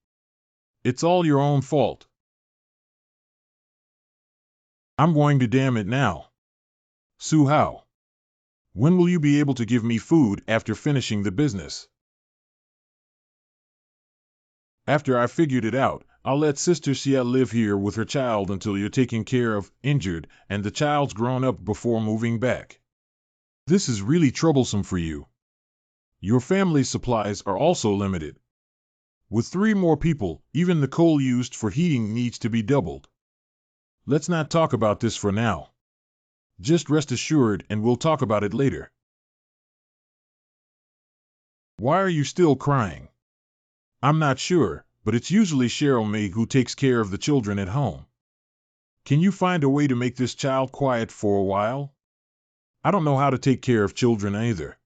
It's all your own fault. I'm going to damn it now. Su Hao. When will you be able to give me food after finishing the business? After I figured it out, I'll let Sister Xia live here with her child until you're taken care of, injured, and the child's grown up before moving back. This is really troublesome for you. Your family's supplies are also limited. With 3 more people, even the coal used for heating needs to be doubled. Let's not talk about this for now. Just rest assured and we'll talk about it later. Why are you still crying? I'm not sure, but it's usually Cheryl May who takes care of the children at home. Can you find a way to make this child quiet for a while? I don't know how to take care of children either.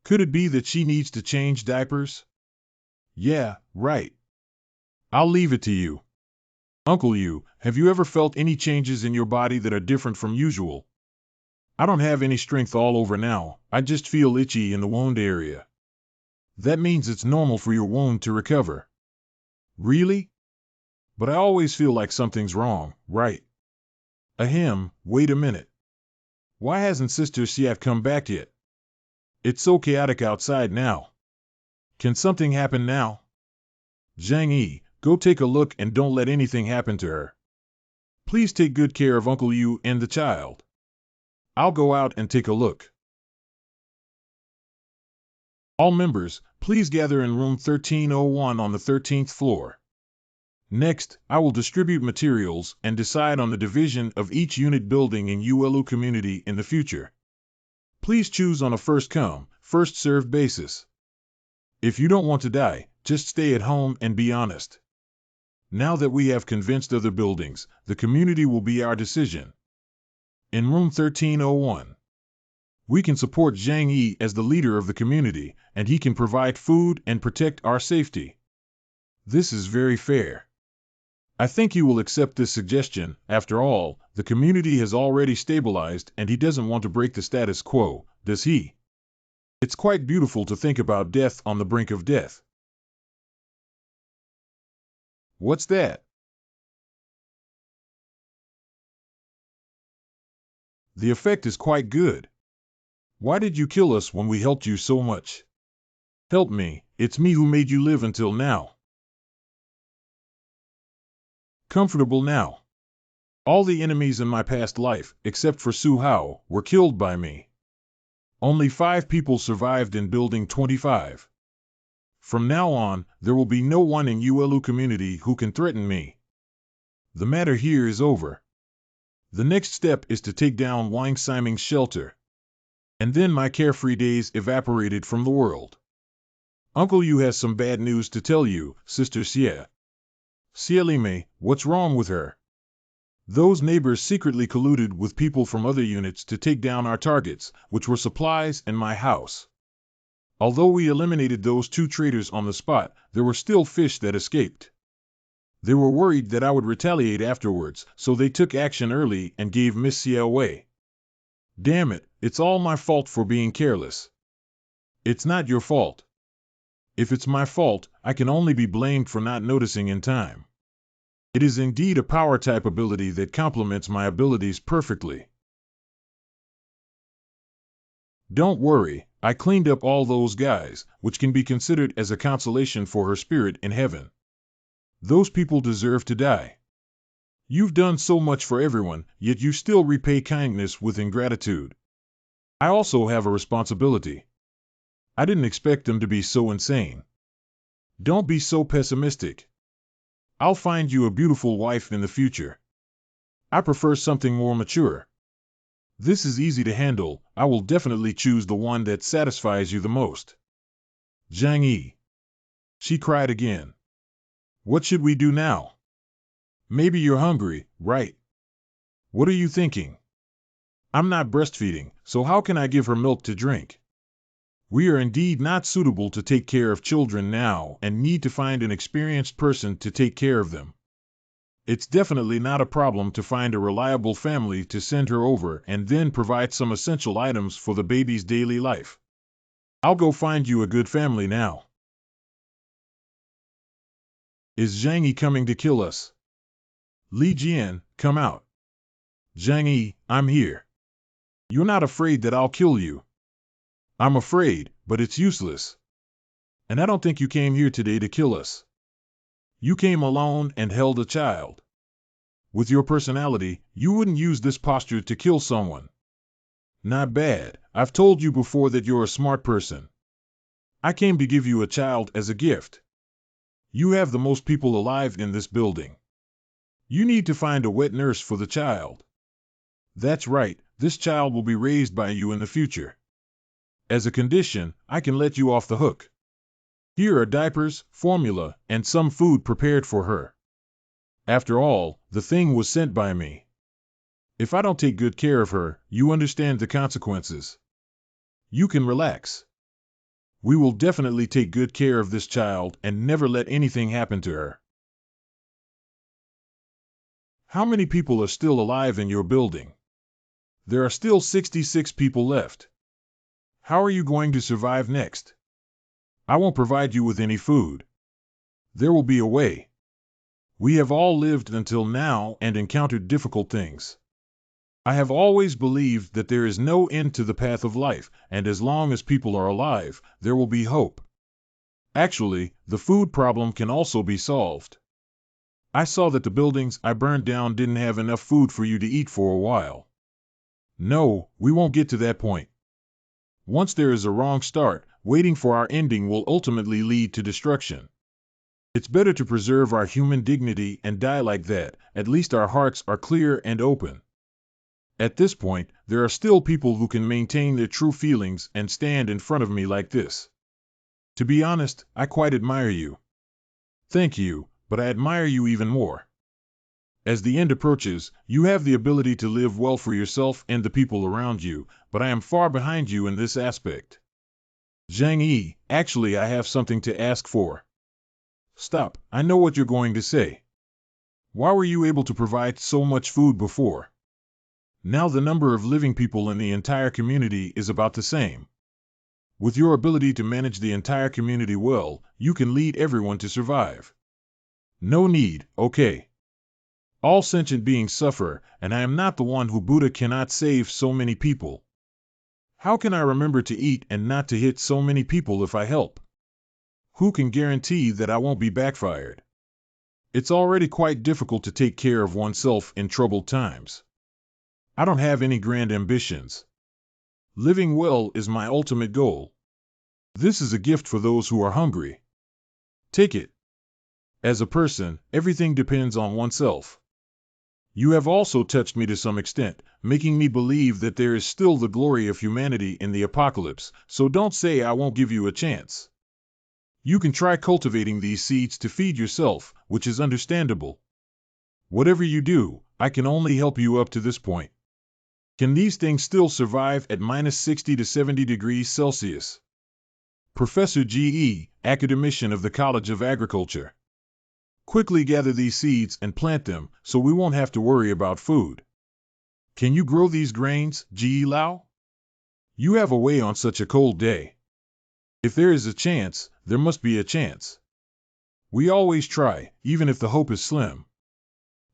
Could it be that she needs to change diapers? Yeah, right. I'll leave it to you. Uncle Yu, have you ever felt any changes in your body that are different from usual? I don't have any strength all over now, I just feel itchy in the wound area. That means it's normal for your wound to recover. Really? But I always feel like something's wrong, right? Ahem, wait a minute. Why hasn't Sister Xia come back yet? It's so chaotic outside now. Can something happen now? Zhang Yi, go take a look and don't let anything happen to her. Please take good care of Uncle Yu and the child. I'll go out and take a look. All members, please gather in room 1301 on the 13th floor. Next, I will distribute materials and decide on the division of each unit building in ULU community in the future. Please choose on a first-come, first-served basis. If you don't want to die, just stay at home and be honest. Now that we have convinced other buildings, the community will be our decision. In room 1301. We can support Zhang Yi as the leader of the community, and he can provide food and protect our safety. This is very fair. I think he will accept this suggestion. After all, the community has already stabilized and he doesn't want to break the status quo, does he? It's quite beautiful to think about death on the brink of death. What's that? The effect is quite good. Why did you kill us when we helped you so much? Help me, it's me who made you live until now. Comfortable now. All the enemies in my past life, except for Su Hao, were killed by me. Only 5 people survived in Building 25. From now on, there will be no one in ULU community who can threaten me. The matter here is over. The next step is to take down Wang Siming's shelter. And then my carefree days evaporated from the world. Uncle Yu has some bad news to tell you, Sister Xie. Xie, what's wrong with her? Those neighbors secretly colluded with people from other units to take down our targets, which were supplies and my house. Although we eliminated those 2 traitors on the spot, there were still fish that escaped. They were worried that I would retaliate afterwards, so they took action early and gave Miss Xie away. Damn it, it's all my fault for being careless. It's not your fault. If it's my fault, I can only be blamed for not noticing in time. It is indeed a power-type ability that complements my abilities perfectly. Don't worry, I cleaned up all those guys, which can be considered as a consolation for her spirit in heaven. Those people deserve to die. You've done so much for everyone, yet you still repay kindness with ingratitude. I also have a responsibility. I didn't expect them to be so insane. Don't be so pessimistic. I'll find you a beautiful wife in the future. I prefer something more mature. This is easy to handle. I will definitely choose the one that satisfies you the most. Zhang Yi. She cried again. What should we do now? Maybe you're hungry, right? What are you thinking? I'm not breastfeeding, so how can I give her milk to drink? We are indeed not suitable to take care of children now and need to find an experienced person to take care of them. It's definitely not a problem to find a reliable family to send her over and then provide some essential items for the baby's daily life. I'll go find you a good family now. Is Zhang Yi coming to kill us? Li Jian, come out. Zhang Yi, I'm here. You're not afraid that I'll kill you. I'm afraid, but it's useless. And I don't think you came here today to kill us. You came alone and held a child. With your personality, you wouldn't use this posture to kill someone. Not bad. I've told you before that you're a smart person. I came to give you a child as a gift. You have the most people alive in this building. You need to find a wet nurse for the child. That's right, this child will be raised by you in the future. As a condition, I can let you off the hook. Here are diapers, formula, and some food prepared for her. After all, the thing was sent by me. If I don't take good care of her, you understand the consequences. You can relax. We will definitely take good care of this child and never let anything happen to her. How many people are still alive in your building? There are still 66 people left. How are you going to survive next? I won't provide you with any food. There will be a way. We have all lived until now and encountered difficult things. I have always believed that there is no end to the path of life, and as long as people are alive, there will be hope. Actually, the food problem can also be solved. I saw that the buildings I burned down didn't have enough food for you to eat for a while. No, we won't get to that point. Once there is a wrong start, waiting for our ending will ultimately lead to destruction. It's better to preserve our human dignity and die like that. At least our hearts are clear and open. At this point, there are still people who can maintain their true feelings and stand in front of me like this. To be honest, I quite admire you. Thank you, but I admire you even more. As the end approaches, you have the ability to live well for yourself and the people around you, but I am far behind you in this aspect. Zhang Yi, actually I have something to ask for. Stop, I know what you're going to say. Why were you able to provide so much food before? Now the number of living people in the entire community is about the same. With your ability to manage the entire community well, you can lead everyone to survive. No need, okay. All sentient beings suffer, and I am not the one who Buddha cannot save so many people. How can I remember to eat and not to hit so many people if I help? Who can guarantee that I won't be backfired? It's already quite difficult to take care of oneself in troubled times. I don't have any grand ambitions. Living well is my ultimate goal. This is a gift for those who are hungry. Take it. As a person, everything depends on oneself. You have also touched me to some extent, making me believe that there is still the glory of humanity in the apocalypse, so don't say I won't give you a chance. You can try cultivating these seeds to feed yourself, which is understandable. Whatever you do, I can only help you up to this point. Can these things still survive at minus 60 to 70 degrees Celsius? Professor G.E., academician of the College of Agriculture. Quickly gather these seeds and plant them, so we won't have to worry about food. Can you grow these grains, G.E. Lau? You have a way on such a cold day. If there is a chance, there must be a chance. We always try, even if the hope is slim.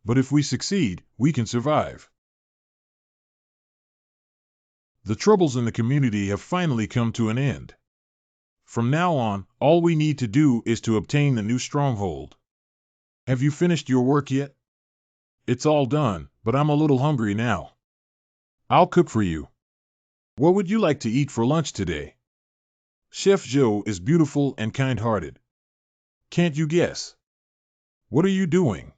But if we succeed, we can survive. The troubles in the community have finally come to an end. From now on, all we need to do is to obtain the new stronghold. Have you finished your work yet? It's all done, but I'm a little hungry now. I'll cook for you. What would you like to eat for lunch today? Chef Joe is beautiful and kind-hearted. Can't you guess? What are you doing?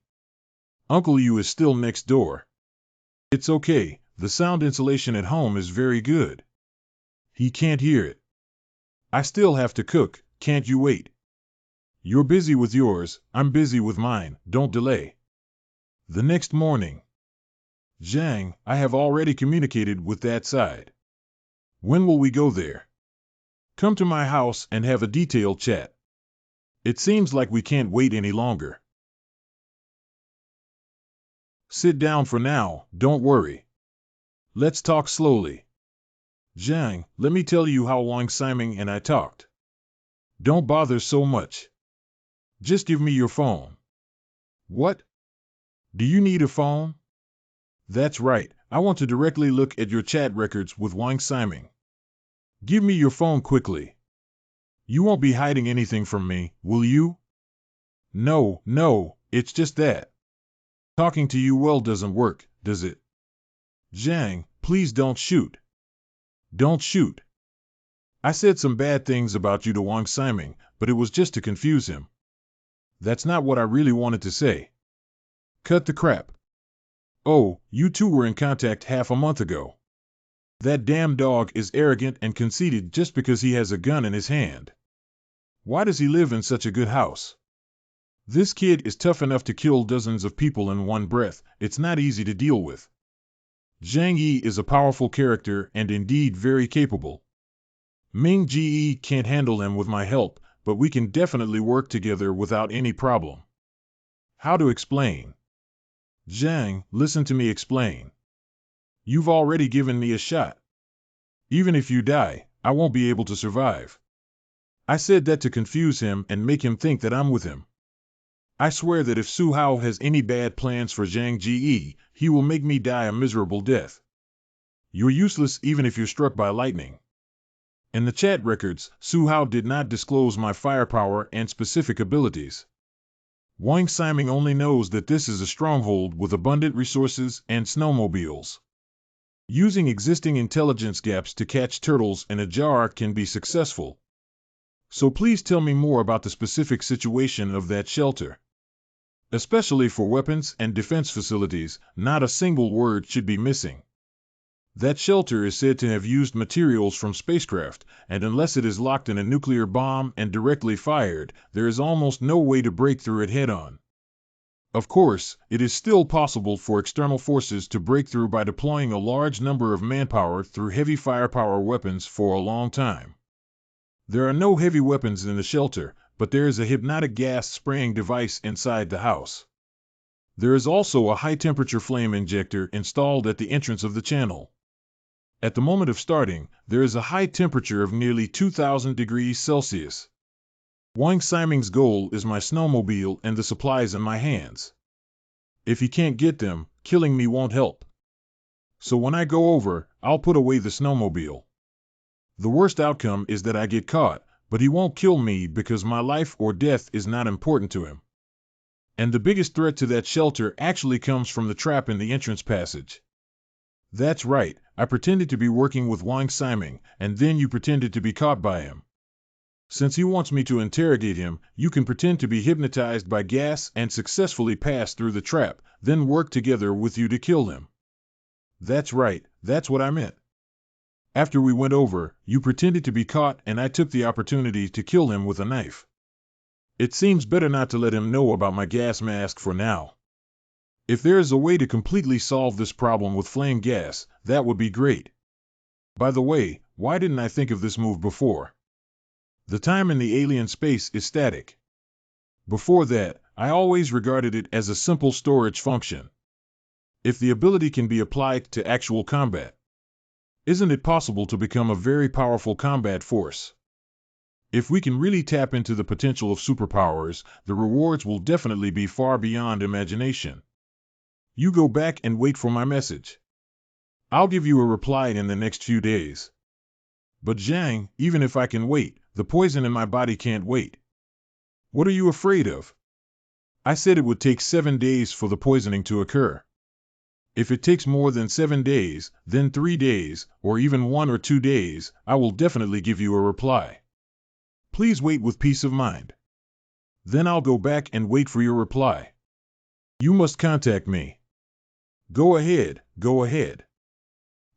Uncle Yu is still next door. It's okay, the sound insulation at home is very good. He can't hear it. I still have to cook, can't you wait? You're busy with yours, I'm busy with mine, don't delay. The next morning. Zhang, I have already communicated with that side. When will we go there? Come to my house and have a detailed chat. It seems like we can't wait any longer. Sit down for now, don't worry. Let's talk slowly. Zhang, let me tell you how Wang Siming and I talked. Don't bother so much. Just give me your phone. What? Do you need a phone? That's right, I want to directly look at your chat records with Wang Siming. Give me your phone quickly. You won't be hiding anything from me, will you? No, it's just that. Talking to you well doesn't work, does it? Zhang, please don't shoot. Don't shoot. I said some bad things about you to Wang Siming, but it was just to confuse him. That's not what I really wanted to say. Cut the crap. Oh, you two were in contact half a month ago. That damn dog is arrogant and conceited just because he has a gun in his hand. Why does he live in such a good house? This kid is tough enough to kill dozens of people in one breath, it's not easy to deal with. Zhang Yi is a powerful character and indeed very capable. Ming Ji can't handle him with my help, but we can definitely work together without any problem. How to explain? Zhang, listen to me explain. You've already given me a shot. Even if you die, I won't be able to survive. I said that to confuse him and make him think that I'm with him. I swear that if Su Hao has any bad plans for Zhang Ji, he will make me die a miserable death. You're useless even if you're struck by lightning. In the chat records, Su Hao did not disclose my firepower and specific abilities. Wang Siming only knows that this is a stronghold with abundant resources and snowmobiles. Using existing intelligence gaps to catch turtles in a jar can be successful. So please tell me more about the specific situation of that shelter. Especially for weapons and defense facilities, not a single word should be missing. That shelter is said to have used materials from spacecraft, and unless it is locked in a nuclear bomb and directly fired, there is almost no way to break through it head-on. Of course, it is still possible for external forces to break through by deploying a large number of manpower through heavy firepower weapons for a long time. There are no heavy weapons in the shelter, but there is a hypnotic gas spraying device inside the house. There is also a high-temperature flame injector installed at the entrance of the channel. At the moment of starting, there is a high temperature of nearly 2,000 degrees Celsius. Wang Siming's goal is my snowmobile and the supplies in my hands. If he can't get them, killing me won't help. So when I go over, I'll put away the snowmobile. The worst outcome is that I get caught, but he won't kill me because my life or death is not important to him. And the biggest threat to that shelter actually comes from the trap in the entrance passage. That's right, I pretended to be working with Wang Siming, and then you pretended to be caught by him. Since he wants me to interrogate him, you can pretend to be hypnotized by gas and successfully pass through the trap, then work together with you to kill him. That's right, that's what I meant. After we went over, you pretended to be caught and I took the opportunity to kill him with a knife. It seems better not to let him know about my gas mask for now. If there is a way to completely solve this problem with flame gas, that would be great. By the way, why didn't I think of this move before? The time in the alien space is static. Before that, I always regarded it as a simple storage function. If the ability can be applied to actual combat, isn't it possible to become a very powerful combat force? If we can really tap into the potential of superpowers, the rewards will definitely be far beyond imagination. You go back and wait for my message. I'll give you a reply in the next few days. But Zhang, even if I can wait, the poison in my body can't wait. What are you afraid of? I said it would take 7 days for the poisoning to occur. If it takes more than 7 days, then 3 days, or even 1 or 2 days, I will definitely give you a reply. Please wait with peace of mind. Then I'll go back and wait for your reply. You must contact me. Go ahead, go ahead.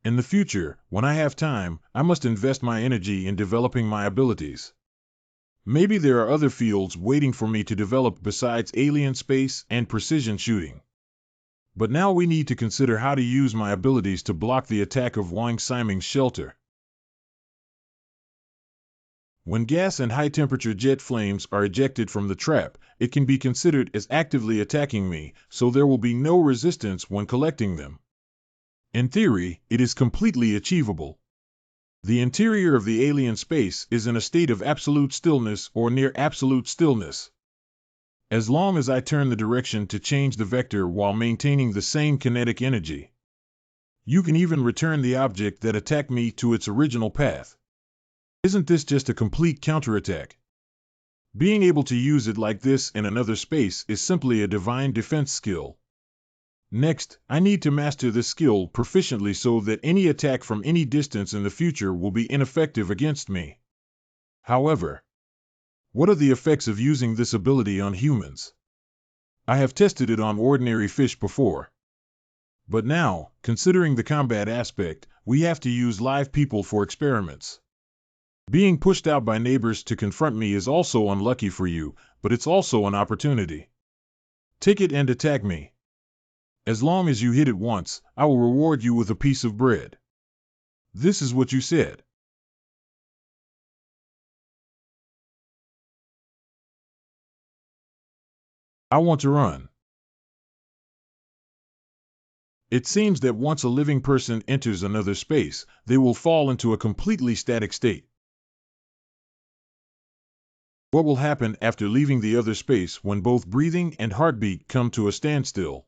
In the future, when I have time, I must invest my energy in developing my abilities. Maybe there are other fields waiting for me to develop besides alien space and precision shooting. But now we need to consider how to use my abilities to block the attack of Wang Siming's shelter. When gas and high-temperature jet flames are ejected from the trap, it can be considered as actively attacking me, so there will be no resistance when collecting them. In theory, it is completely achievable. The interior of the alien space is in a state of absolute stillness or near absolute stillness. As long as I turn the direction to change the vector while maintaining the same kinetic energy, you can even return the object that attacked me to its original path. Isn't this just a complete counterattack? Being able to use it like this in another space is simply a divine defense skill. Next, I need to master this skill proficiently so that any attack from any distance in the future will be ineffective against me. However, what are the effects of using this ability on humans? I have tested it on ordinary fish before. But now, considering the combat aspect, we have to use live people for experiments. Being pushed out by neighbors to confront me is also unlucky for you, but it's also an opportunity. Take it and attack me. As long as you hit it once, I will reward you with a piece of bread. This is what you said. I want to run. It seems that once a living person enters another space, they will fall into a completely static state. What will happen after leaving the other space when both breathing and heartbeat come to a standstill?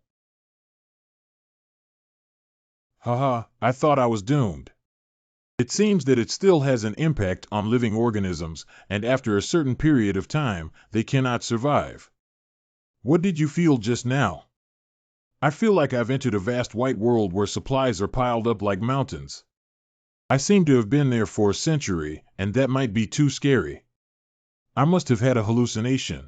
Haha, I thought I was doomed. It seems that it still has an impact on living organisms, and after a certain period of time, they cannot survive. What did you feel just now? I feel like I've entered a vast white world where supplies are piled up like mountains. I seem to have been there for a century, and that might be too scary. I must have had a hallucination.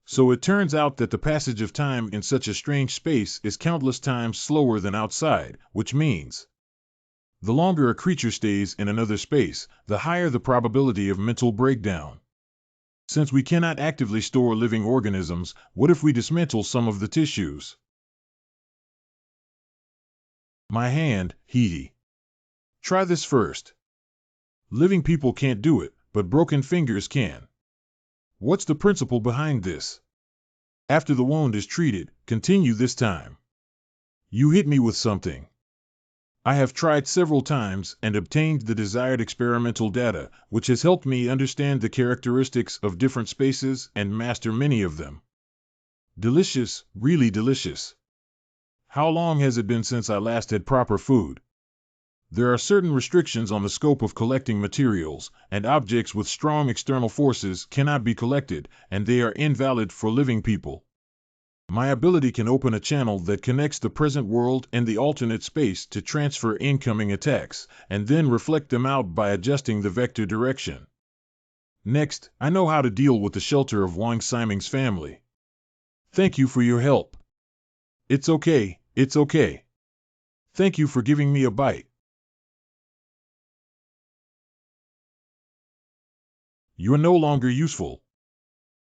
So it turns out that the passage of time in such a strange space is countless times slower than outside, which means the longer a creature stays in another space, the higher the probability of mental breakdown. Since we cannot actively store living organisms, what if we dismantle some of the tissues? My hand, Hee. Try this first. Living people can't do it, but broken fingers can. What's the principle behind this? After the wound is treated, continue this time. You hit me with something. I have tried several times and obtained the desired experimental data, which has helped me understand the characteristics of different spaces and master many of them. Delicious, really delicious. How long has it been since I last had proper food? There are certain restrictions on the scope of collecting materials, and objects with strong external forces cannot be collected, and they are invalid for living people. My ability can open a channel that connects the present world and the alternate space to transfer incoming attacks, and then reflect them out by adjusting the vector direction. Next, I know how to deal with the shelter of Wang Ximing's family. Thank you for your help. It's okay, it's okay. Thank you for giving me a bite. You're no longer useful.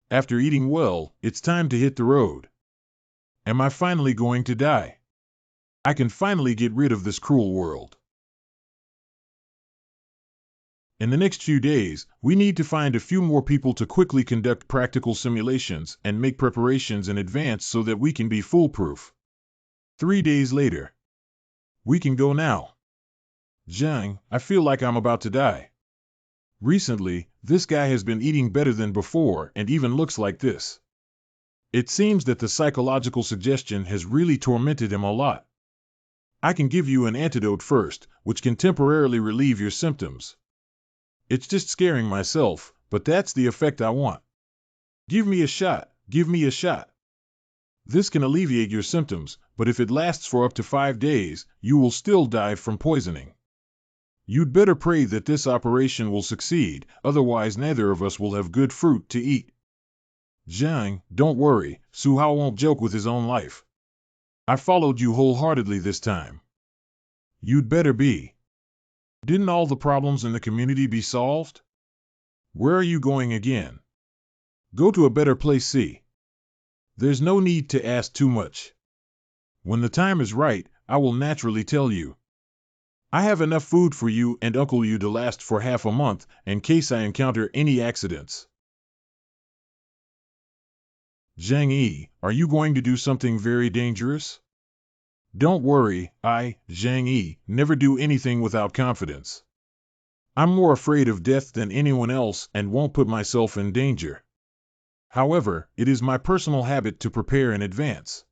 After eating well, it's time to hit the road. Am I finally going to die? I can finally get rid of this cruel world. In the next few days, we need to find a few more people to quickly conduct practical simulations and make preparations in advance so that we can be foolproof. 3 days later. We can go now. Zhang, I feel like I'm about to die. Recently, this guy has been eating better than before and even looks like this. It seems that the psychological suggestion has really tormented him a lot. I can give you an antidote first, which can temporarily relieve your symptoms. It's just scaring myself, but that's the effect I want. Give me a shot, give me a shot. This can alleviate your symptoms, but if it lasts for up to 5 days, you will still die from poisoning. You'd better pray that this operation will succeed, otherwise neither of us will have good fruit to eat. Zhang, don't worry, Su Hao won't joke with his own life. I followed you wholeheartedly this time. You'd better be. Didn't all the problems in the community be solved? Where are you going again? Go to a better place, see. There's no need to ask too much. When the time is right, I will naturally tell you. I have enough food for you and Uncle Yu to last for half a month, in case I encounter any accidents. Zhang Yi, are you going to do something very dangerous? Don't worry, Zhang Yi, never do anything without confidence. I'm more afraid of death than anyone else and won't put myself in danger. However, it is my personal habit to prepare in advance.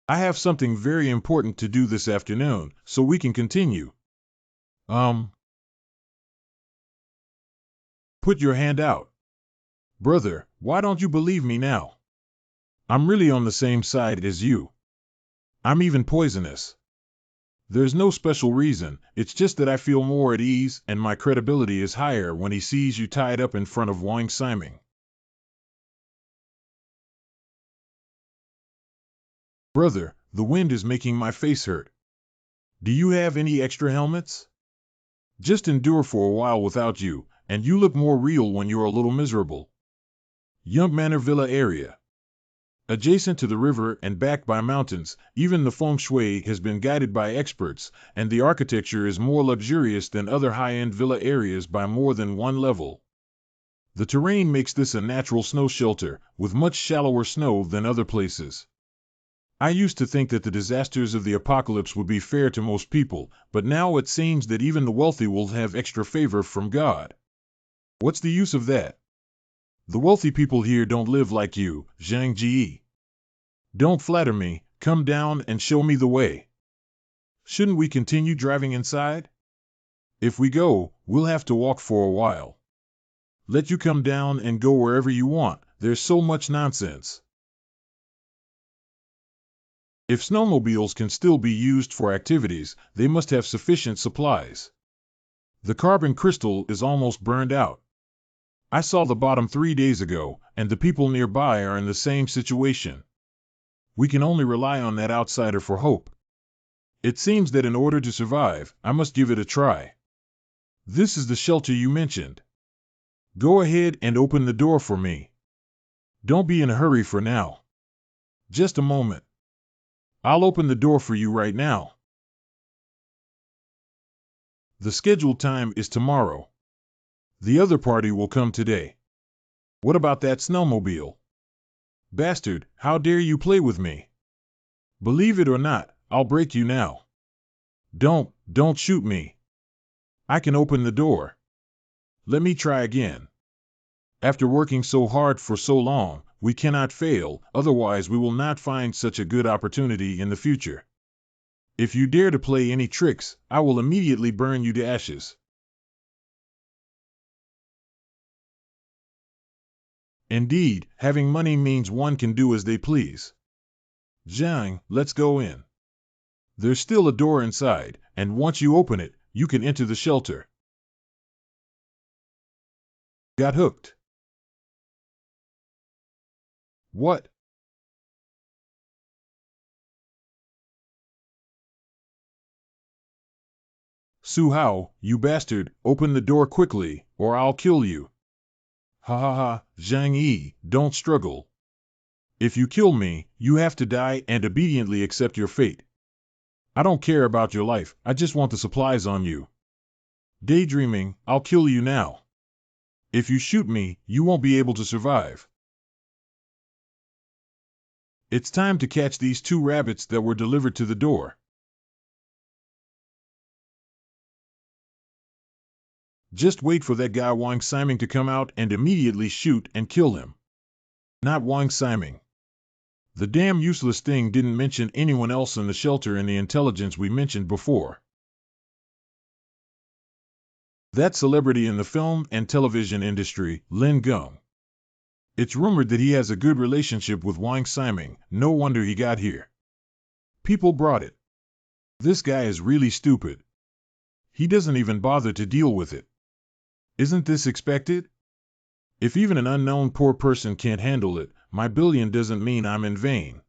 I have something very important to do this afternoon, so we can continue. Put your hand out. Brother, why don't you believe me now? I'm really on the same side as you. I'm even poisonous. There's no special reason, it's just that I feel more at ease and my credibility is higher when he sees you tied up in front of Wang Ximing. Brother, the wind is making my face hurt. Do you have any extra helmets? Just endure for a while without you, and you look more real when you're a little miserable. Young Manor Villa area. Adjacent to the river and backed by mountains, even the feng shui has been guided by experts, and the architecture is more luxurious than other high-end villa areas by more than one level. The terrain makes this a natural snow shelter, with much shallower snow than other places. I used to think that the disasters of the apocalypse would be fair to most people, but now it seems that even the wealthy will have extra favor from God. What's the use of that? The wealthy people here don't live like you, Zhang Ji. Don't flatter me, come down and show me the way. Shouldn't we continue driving inside? If we go, we'll have to walk for a while. Let you come down and go wherever you want, there's so much nonsense. If snowmobiles can still be used for activities, they must have sufficient supplies. The carbon crystal is almost burned out. I saw the bottom 3 days ago, and the people nearby are in the same situation. We can only rely on that outsider for hope. It seems that in order to survive, I must give it a try. This is the shelter you mentioned. Go ahead and open the door for me. Don't be in a hurry for now. Just a moment. I'll open the door for you right now. The scheduled time is tomorrow. The other party will come today. What about that snowmobile? Bastard, how dare you play with me? Believe it or not, I'll break you now. Don't shoot me. I can open the door. Let me try again. After working so hard for so long, we cannot fail, otherwise we will not find such a good opportunity in the future. If you dare to play any tricks, I will immediately burn you to ashes. Indeed, having money means one can do as they please. Zhang, let's go in. There's still a door inside, and once you open it, you can enter the shelter. Got hooked. What? Su Hao, you bastard, open the door quickly, or I'll kill you. Ha ha ha, Zhang Yi, don't struggle. If you kill me, you have to die and obediently accept your fate. I don't care about your life, I just want the supplies on you. Daydreaming, I'll kill you now. If you shoot me, you won't be able to survive. It's time to catch these 2 rabbits that were delivered to the door. Just wait for that guy Wang Siming to come out and immediately shoot and kill him. Not Wang Siming. The damn useless thing didn't mention anyone else in the shelter in the intelligence we mentioned before. That celebrity in the film and television industry, Lin Geng. It's rumored that he has a good relationship with Wang Siming, no wonder he got here. People brought it. This guy is really stupid. He doesn't even bother to deal with it. Isn't this expected? If even an unknown poor person can't handle it, my billion doesn't mean I'm in vain.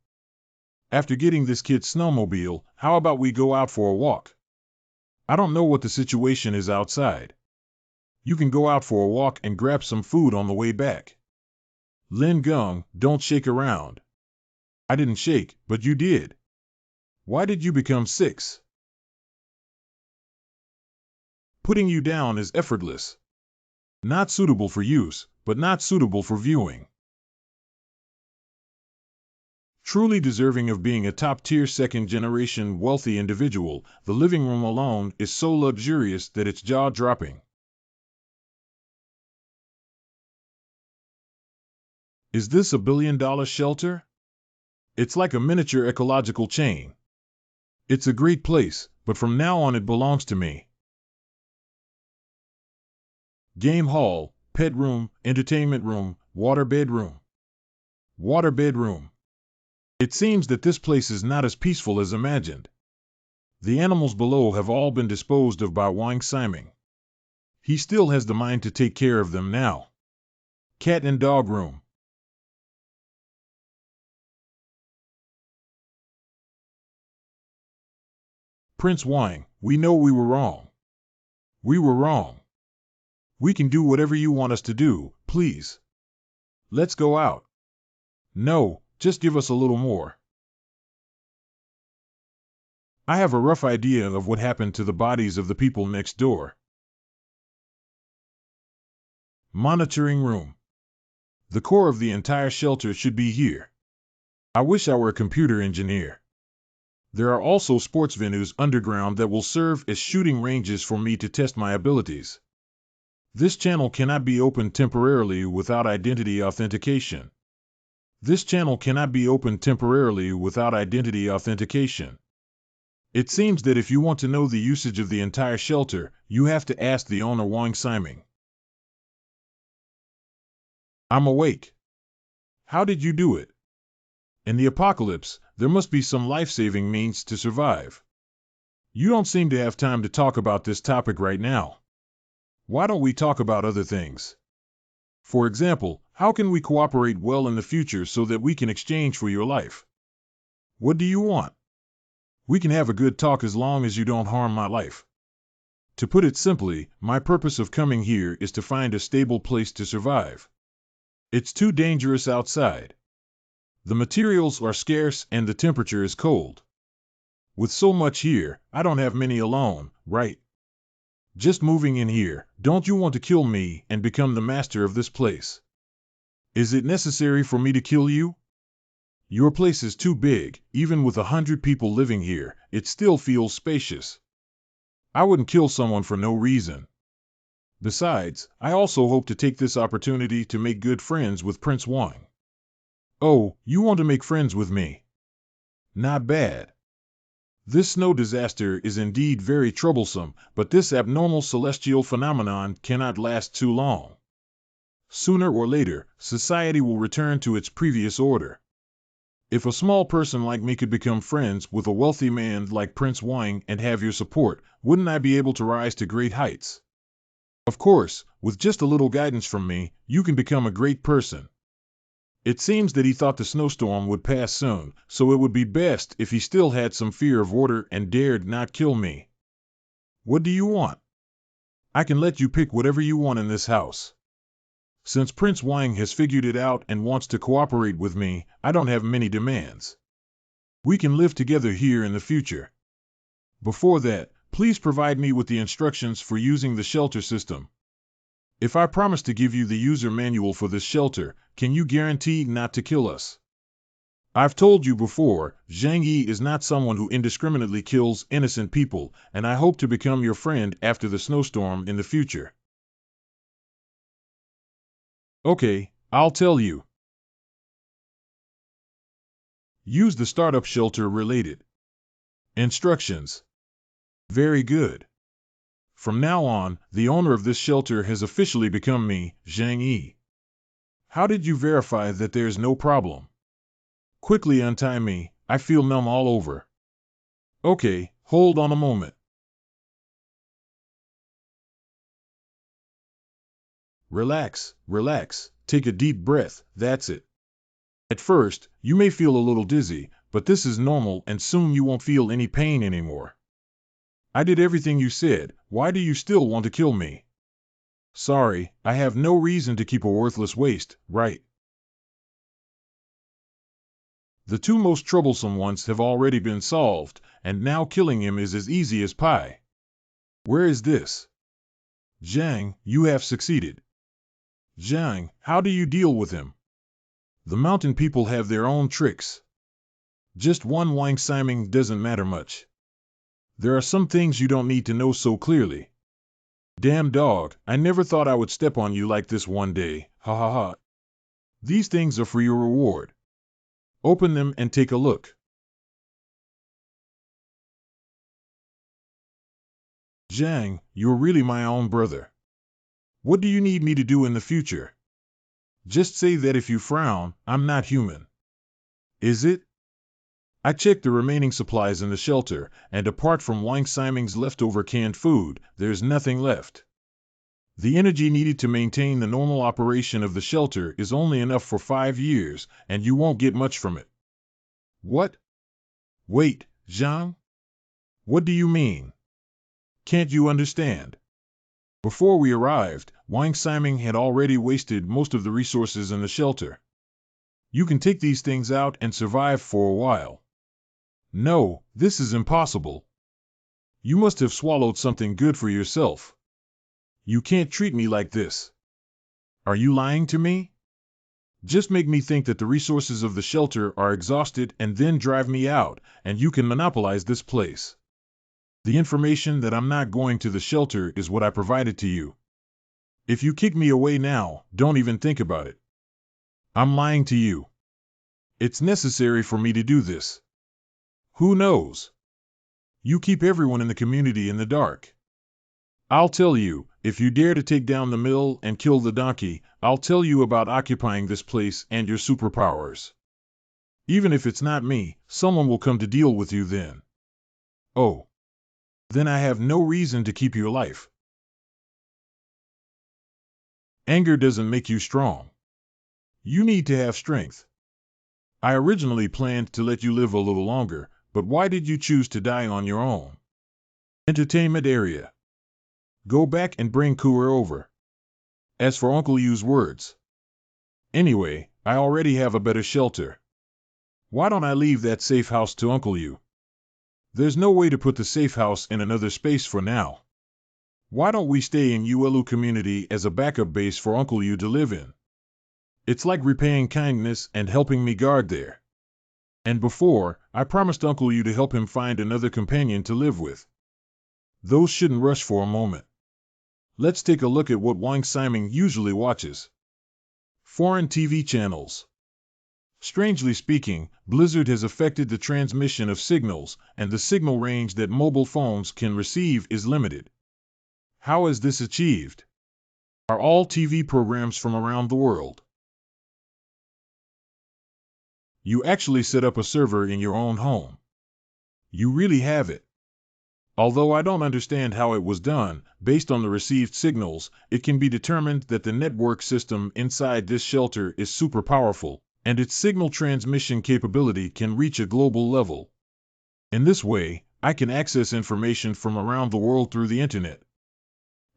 After getting this kid's snowmobile, how about we go out for a walk? I don't know what the situation is outside. You can go out for a walk and grab some food on the way back. Lin Geng, don't shake around. I didn't shake, but you did. Why did you become 6? Putting you down is effortless. Not suitable for use, but not suitable for viewing. Truly deserving of being a top-tier second-generation wealthy individual, the living room alone is so luxurious that it's jaw-dropping. Is this a billion-dollar shelter? It's like a miniature ecological chain. It's a great place, but from now on it belongs to me. Game hall, pet room, entertainment room, water bedroom. Water bedroom. It seems that this place is not as peaceful as imagined. The animals below have all been disposed of by Wang Siming. He still has the mind to take care of them now. Cat and dog room. Prince Wang, we know we were wrong. We were wrong. We can do whatever you want us to do, please. Let's go out. No, just give us a little more. I have a rough idea of what happened to the bodies of the people next door. Monitoring room. The core of the entire shelter should be here. I wish I were a computer engineer. There are also sports venues underground that will serve as shooting ranges for me to test my abilities. This channel cannot be opened temporarily without identity authentication. This channel cannot be opened temporarily without identity authentication. It seems that if you want to know the usage of the entire shelter, you have to ask the owner Wang Siming. I'm awake. How did you do it? In the apocalypse, there must be some life-saving means to survive. You don't seem to have time to talk about this topic right now. Why don't we talk about other things? For example, how can we cooperate well in the future so that we can exchange for your life? What do you want? We can have a good talk as long as you don't harm my life. To put it simply, my purpose of coming here is to find a stable place to survive. It's too dangerous outside. The materials are scarce and the temperature is cold. With so much here, I don't have many alone, right? Just moving in here, don't you want to kill me and become the master of this place? Is it necessary for me to kill you? Your place is too big, even with 100 people living here, it still feels spacious. I wouldn't kill someone for no reason. Besides, I also hope to take this opportunity to make good friends with Prince Wang. Oh, you want to make friends with me? Not bad. This snow disaster is indeed very troublesome, but this abnormal celestial phenomenon cannot last too long. Sooner or later, society will return to its previous order. If a small person like me could become friends with a wealthy man like Prince Wang and have your support, wouldn't I be able to rise to great heights? Of course, with just a little guidance from me, you can become a great person. It seems that he thought the snowstorm would pass soon, so it would be best if he still had some fear of order and dared not kill me. What do you want? I can let you pick whatever you want in this house. Since Prince Wang has figured it out and wants to cooperate with me, I don't have many demands. We can live together here in the future. Before that, please provide me with the instructions for using the shelter system. If I promise to give you the user manual for this shelter, can you guarantee not to kill us? I've told you before, Zhang Yi is not someone who indiscriminately kills innocent people, and I hope to become your friend after the snowstorm in the future. Okay, I'll tell you. Use the startup shelter related instructions. Very good. From now on, the owner of this shelter has officially become me, Zhang Yi. How did you verify that there's no problem? Quickly untie me, I feel numb all over. Okay, hold on a moment. Relax, relax, take a deep breath, that's it. At first, you may feel a little dizzy, but this is normal and soon you won't feel any pain anymore. I did everything you said, why do you still want to kill me? Sorry, I have no reason to keep a worthless waste, right? The two most troublesome ones have already been solved, and now killing him is as easy as pie. Where is this? Zhang, you have succeeded. Zhang, how do you deal with him? The mountain people have their own tricks. Just one Wang Siming doesn't matter much. There are some things you don't need to know so clearly. Damn dog, I never thought I would step on you like this one day, ha ha ha. These things are for your reward. Open them and take a look. Zhang, you're really my own brother. What do you need me to do in the future? Just say that if you frown, I'm not human. Is it? I checked the remaining supplies in the shelter, and apart from Wang Siming's leftover canned food, there's nothing left. The energy needed to maintain the normal operation of the shelter is only enough for 5 years, and you won't get much from it. What? Wait, Zhang? What do you mean? Can't you understand? Before we arrived, Wang Siming had already wasted most of the resources in the shelter. You can take these things out and survive for a while. No, this is impossible. You must have swallowed something good for yourself. You can't treat me like this. Are you lying to me? Just make me think that the resources of the shelter are exhausted and then drive me out, and you can monopolize this place. The information that I'm not going to the shelter is what I provided to you. If you kick me away now, don't even think about it. I'm lying to you. It's necessary for me to do this. Who knows? You keep everyone in the community in the dark. I'll tell you, if you dare to take down the mill and kill the donkey, I'll tell you about occupying this place and your superpowers. Even if it's not me, someone will come to deal with you then. Oh. Then I have no reason to keep your life. Anger doesn't make you strong. You need to have strength. I originally planned to let you live a little longer, but why did you choose to die on your own? Entertainment area. Go back and bring Kuer over. As for Uncle Yu's words. Anyway, I already have a better shelter. Why don't I leave that safe house to Uncle Yu? There's no way to put the safe house in another space for now. Why don't we stay in Uelu community as a backup base for Uncle Yu to live in? It's like repaying kindness and helping me guard there. And before, I promised Uncle Yu to help him find another companion to live with. Those shouldn't rush for a moment. Let's take a look at what Wang Siming usually watches. Foreign TV channels. Strangely speaking, Blizzard has affected the transmission of signals, and the signal range that mobile phones can receive is limited. How is this achieved? Are all TV programs from around the world? You actually set up a server in your own home. You really have it. Although I don't understand how it was done, based on the received signals, it can be determined that the network system inside this shelter is super powerful, and its signal transmission capability can reach a global level. In this way, I can access information from around the world through the internet.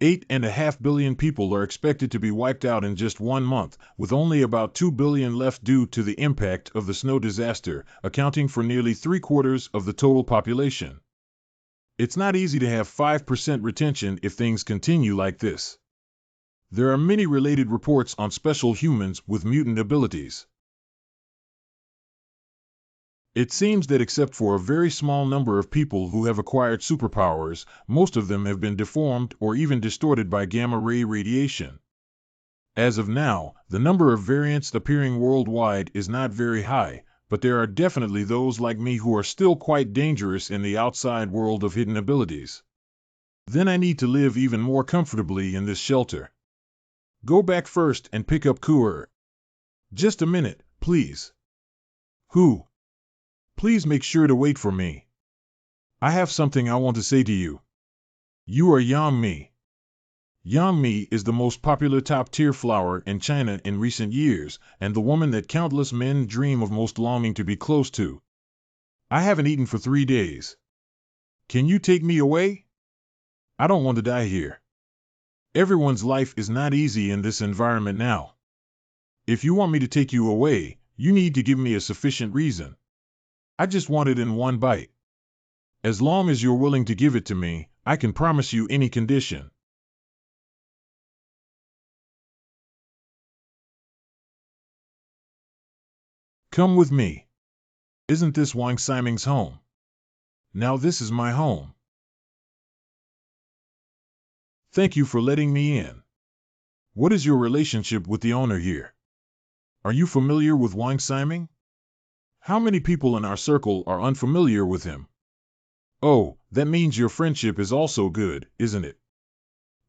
8.5 billion people are expected to be wiped out in just 1 month, with only about 2 billion left due to the impact of the snow disaster, accounting for nearly 3/4 of the total population. It's not easy to have 5% retention if things continue like this. There are many related reports on special humans with mutant abilities. It seems that except for a very small number of people who have acquired superpowers, most of them have been deformed or even distorted by gamma-ray radiation. As of now, the number of variants appearing worldwide is not very high, but there are definitely those like me who are still quite dangerous in the outside world of hidden abilities. Then I need to live even more comfortably in this shelter. Go back first and pick up Kuer. Just a minute, please. Who? Please make sure to wait for me. I have something I want to say to you. You are Yangmi. Yangmi is the most popular top-tier flower in China in recent years, and the woman that countless men dream of most longing to be close to. I haven't eaten for 3 days. Can you take me away? I don't want to die here. Everyone's life is not easy in this environment now. If you want me to take you away, you need to give me a sufficient reason. I just want it in one bite. As long as you're willing to give it to me, I can promise you any condition. Come with me. Isn't this Wang Siming's home? Now this is my home. Thank you for letting me in. What is your relationship with the owner here? Are you familiar with Wang Siming? How many people in our circle are unfamiliar with him? Oh, that means your friendship is also good, isn't it?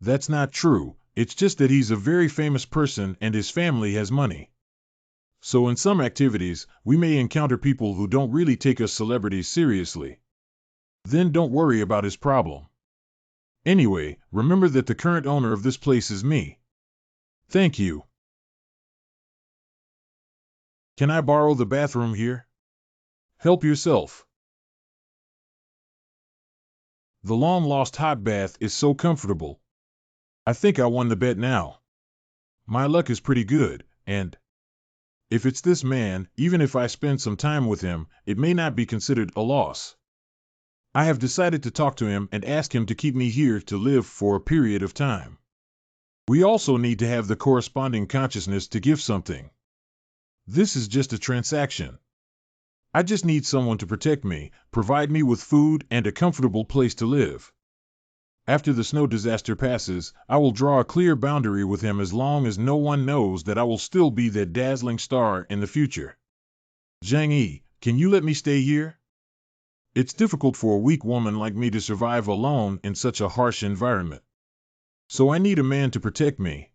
That's not true, it's just that he's a very famous person and his family has money. So in some activities, we may encounter people who don't really take us celebrities seriously. Then don't worry about his problem. Anyway, remember that the current owner of this place is me. Thank you. Can I borrow the bathroom here? Help yourself. The long-lost hot bath is so comfortable. I think I won the bet now. My luck is pretty good, and if it's this man, even if I spend some time with him, it may not be considered a loss. I have decided to talk to him and ask him to keep me here to live for a period of time. We also need to have the corresponding consciousness to give something. This is just a transaction. I just need someone to protect me, provide me with food and a comfortable place to live. After the snow disaster passes, I will draw a clear boundary with him as long as no one knows that I will still be that dazzling star in the future. Zhang Yi, can you let me stay here? It's difficult for a weak woman like me to survive alone in such a harsh environment. So I need a man to protect me.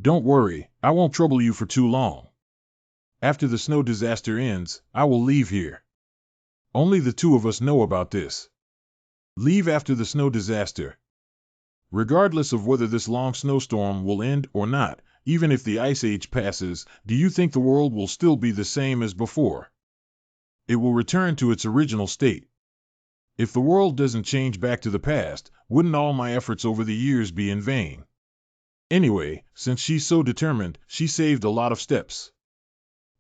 Don't worry, I won't trouble you for too long. After the snow disaster ends, I will leave here. Only the two of us know about this. Leave after the snow disaster. Regardless of whether this long snowstorm will end or not, even if the ice age passes, do you think the world will still be the same as before? It will return to its original state. If the world doesn't change back to the past, wouldn't all my efforts over the years be in vain? Anyway, since she's so determined, she saved a lot of steps.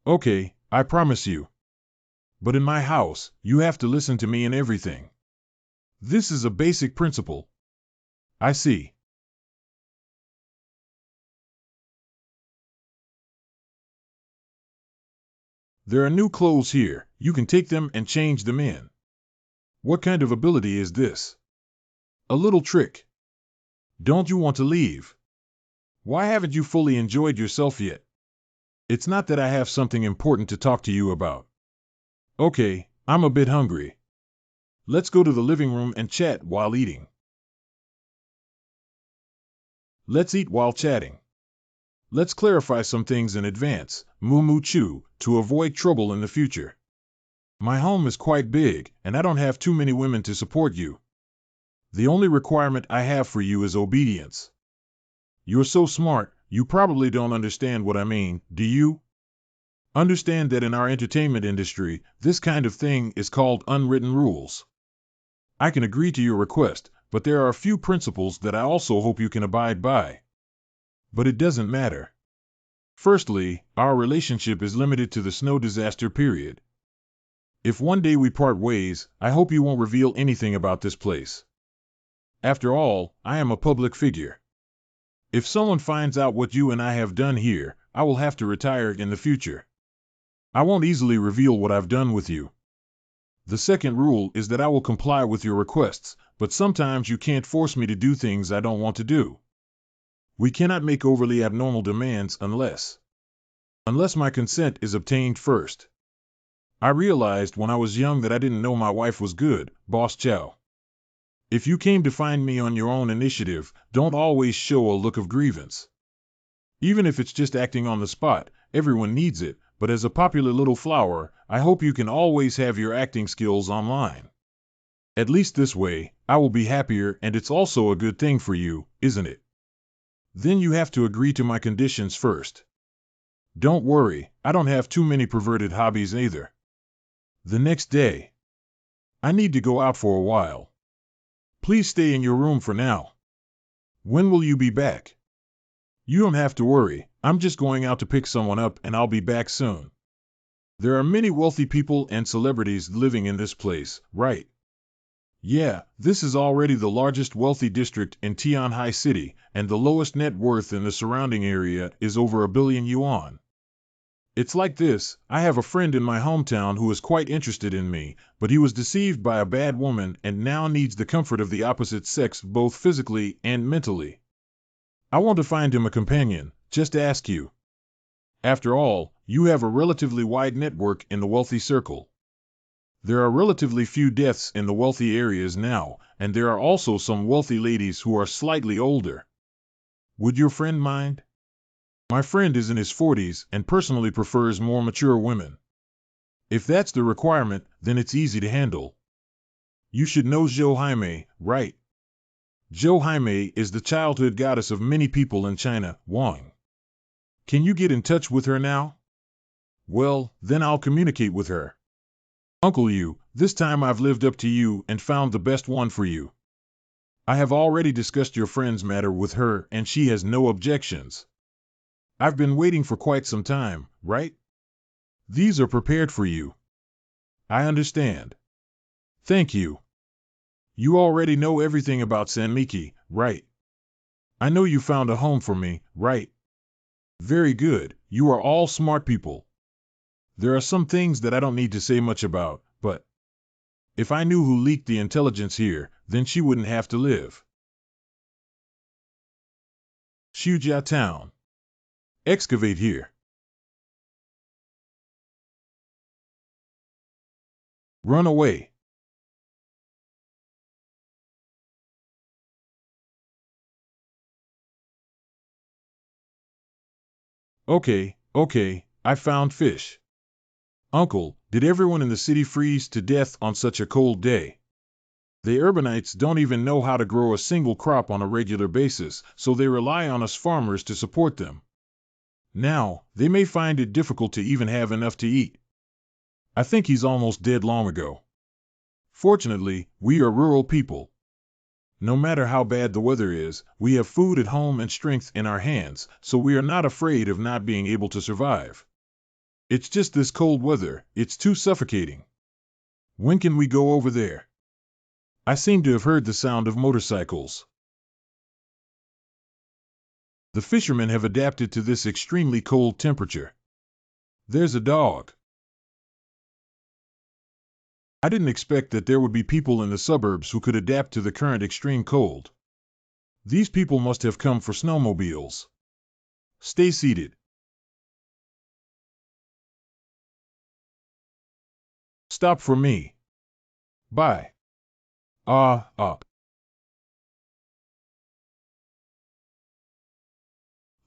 Okay, I promise you. But in my house, you have to listen to me in everything. This is a basic principle. I see. There are new clothes here, you can take them and change them in. What kind of ability is this? A little trick. Don't you want to leave? Why haven't you fully enjoyed yourself yet? It's not that I have something important to talk to you about. Okay, I'm a bit hungry. Let's go to the living room and chat while eating. Let's eat while chatting. Let's clarify some things in advance, Moo Chu, to avoid trouble in the future. My home is quite big, and I don't have too many women to support you. The only requirement I have for you is obedience. You're so smart, you probably don't understand what I mean, do you? Understand that in our entertainment industry, this kind of thing is called unwritten rules. I can agree to your request, but there are a few principles that I also hope you can abide by. But it doesn't matter. Firstly, our relationship is limited to the snow disaster period. If one day we part ways, I hope you won't reveal anything about this place. After all, I am a public figure. If someone finds out what you and I have done here, I will have to retire in the future. I won't easily reveal what I've done with you. The second rule is that I will comply with your requests, but sometimes you can't force me to do things I don't want to do. We cannot make overly abnormal demands unless my consent is obtained first. I realized when I was young that I didn't know my wife was good, Boss Chow. If you came to find me on your own initiative, don't always show a look of grievance. Even if it's just acting on the spot, everyone needs it, but as a popular little flower, I hope you can always have your acting skills online. At least this way, I will be happier, and it's also a good thing for you, isn't it? Then you have to agree to my conditions first. Don't worry, I don't have too many perverted hobbies either. The next day. I need to go out for a while. Please stay in your room for now. When will you be back? You don't have to worry, I'm just going out to pick someone up and I'll be back soon. There are many wealthy people and celebrities living in this place, right? Yeah, this is already the largest wealthy district in Tianhai City, and the lowest net worth in the surrounding area is over 1 billion yuan. It's like this, I have a friend in my hometown who is quite interested in me, but he was deceived by a bad woman and now needs the comfort of the opposite sex both physically and mentally. I want to find him a companion, just ask you. After all, you have a relatively wide network in the wealthy circle. There are relatively few deaths in the wealthy areas now, and there are also some wealthy ladies who are slightly older. Would your friend mind? My friend is in his 40s and personally prefers more mature women. If that's the requirement, then it's easy to handle. You should know Zhou Haimei, right? Zhou Haimei is the childhood goddess of many people in China, Wang. Can you get in touch with her now? Well, then I'll communicate with her. Uncle Yu, this time I've lived up to you and found the best one for you. I have already discussed your friend's matter with her and she has no objections. I've been waiting for quite some time, right? These are prepared for you. I understand. Thank you. You already know everything about Sanmiki, right? I know you found a home for me, right? Very good, you are all smart people. There are some things that I don't need to say much about, but if I knew who leaked the intelligence here, then she wouldn't have to live. Shujia Town. Excavate here. Run away. Okay, I found fish. Uncle, did everyone in the city freeze to death on such a cold day? The urbanites don't even know how to grow a single crop on a regular basis, so they rely on us farmers to support them. Now, they may find it difficult to even have enough to eat. I think he's almost dead long ago. Fortunately, we are rural people. No matter how bad the weather is, we have food at home and strength in our hands, so we are not afraid of not being able to survive. It's just this cold weather, it's too suffocating. When can we go over there? I seem to have heard the sound of motorcycles. The fishermen have adapted to this extremely cold temperature. There's a dog. I didn't expect that there would be people in the suburbs who could adapt to the current extreme cold. These people must have come for snowmobiles. Stay seated. Stop for me. Bye. Ah.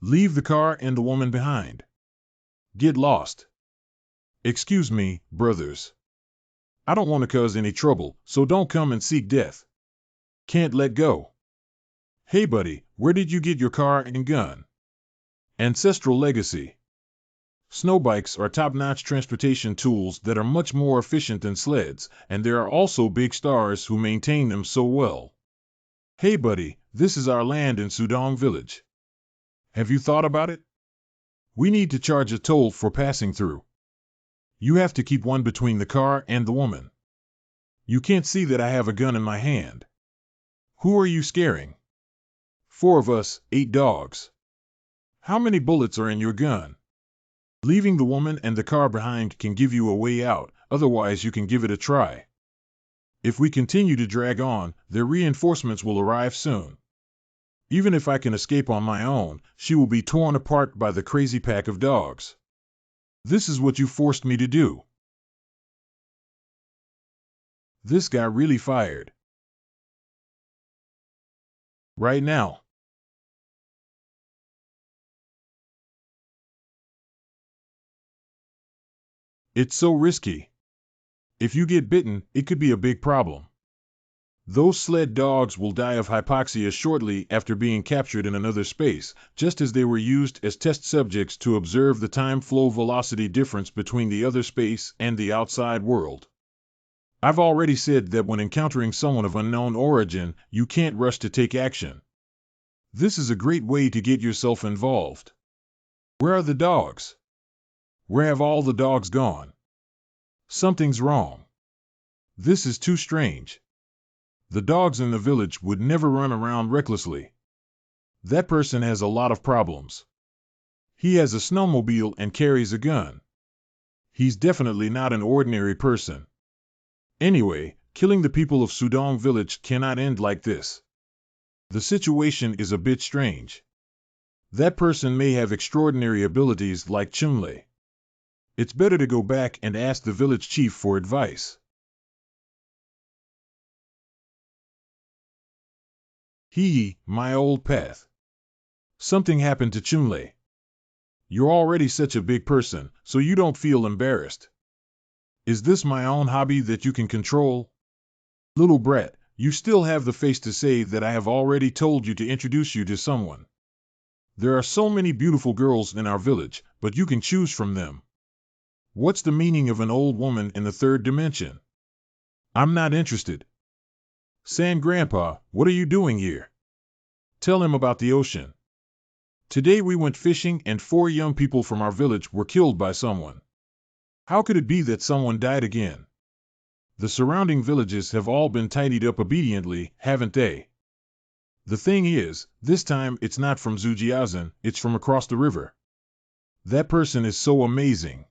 Leave the car and the woman behind. Get lost. Excuse me, brothers. I don't want to cause any trouble, so don't come and seek death. Can't let go. Hey buddy, where did you get your car and gun? Ancestral legacy. Snowbikes are top-notch transportation tools that are much more efficient than sleds, and there are also big stars who maintain them so well. Hey buddy, this is our land in Seducing village. Have you thought about it? We need to charge a toll for passing through. You have to keep one between the car and the woman. You can't see that I have a gun in my hand. Who are you scaring? 4 of us, 8 dogs. How many bullets are in your gun? Leaving the woman and the car behind can give you a way out, otherwise you can give it a try. If we continue to drag on, their reinforcements will arrive soon. Even if I can escape on my own, she will be torn apart by the crazy pack of dogs. This is what you forced me to do. This guy really fired. Right now. It's so risky. If you get bitten, it could be a big problem. Those sled dogs will die of hypoxia shortly after being captured in another space, just as they were used as test subjects to observe the time flow velocity difference between the other space and the outside world. I've already said that when encountering someone of unknown origin, you can't rush to take action. This is a great way to get yourself involved. Where are the dogs? Where have all the dogs gone? Something's wrong. This is too strange. The dogs in the village would never run around recklessly. That person has a lot of problems. He has a snowmobile and carries a gun. He's definitely not an ordinary person. Anyway, killing the people of Seducing village cannot end like this. The situation is a bit strange. That person may have extraordinary abilities like Chunlei. It's better to go back and ask the village chief for advice. My old path. Something happened to Chunlei. You're already such a big person, so you don't feel embarrassed. Is this my own hobby that you can control? Little brat, you still have the face to say that I have already told you to introduce you to someone. There are so many beautiful girls in our village, but you can choose from them. What's the meaning of an old woman in the 3rd dimension? I'm not interested. San Grandpa, what are you doing here? Tell him about the ocean. Today we went fishing and 4 young people from our village were killed by someone. How could it be that someone died again? The surrounding villages have all been tidied up obediently, haven't they? The thing is, this time it's not from Zujiazan, it's from across the river. That person is so amazing.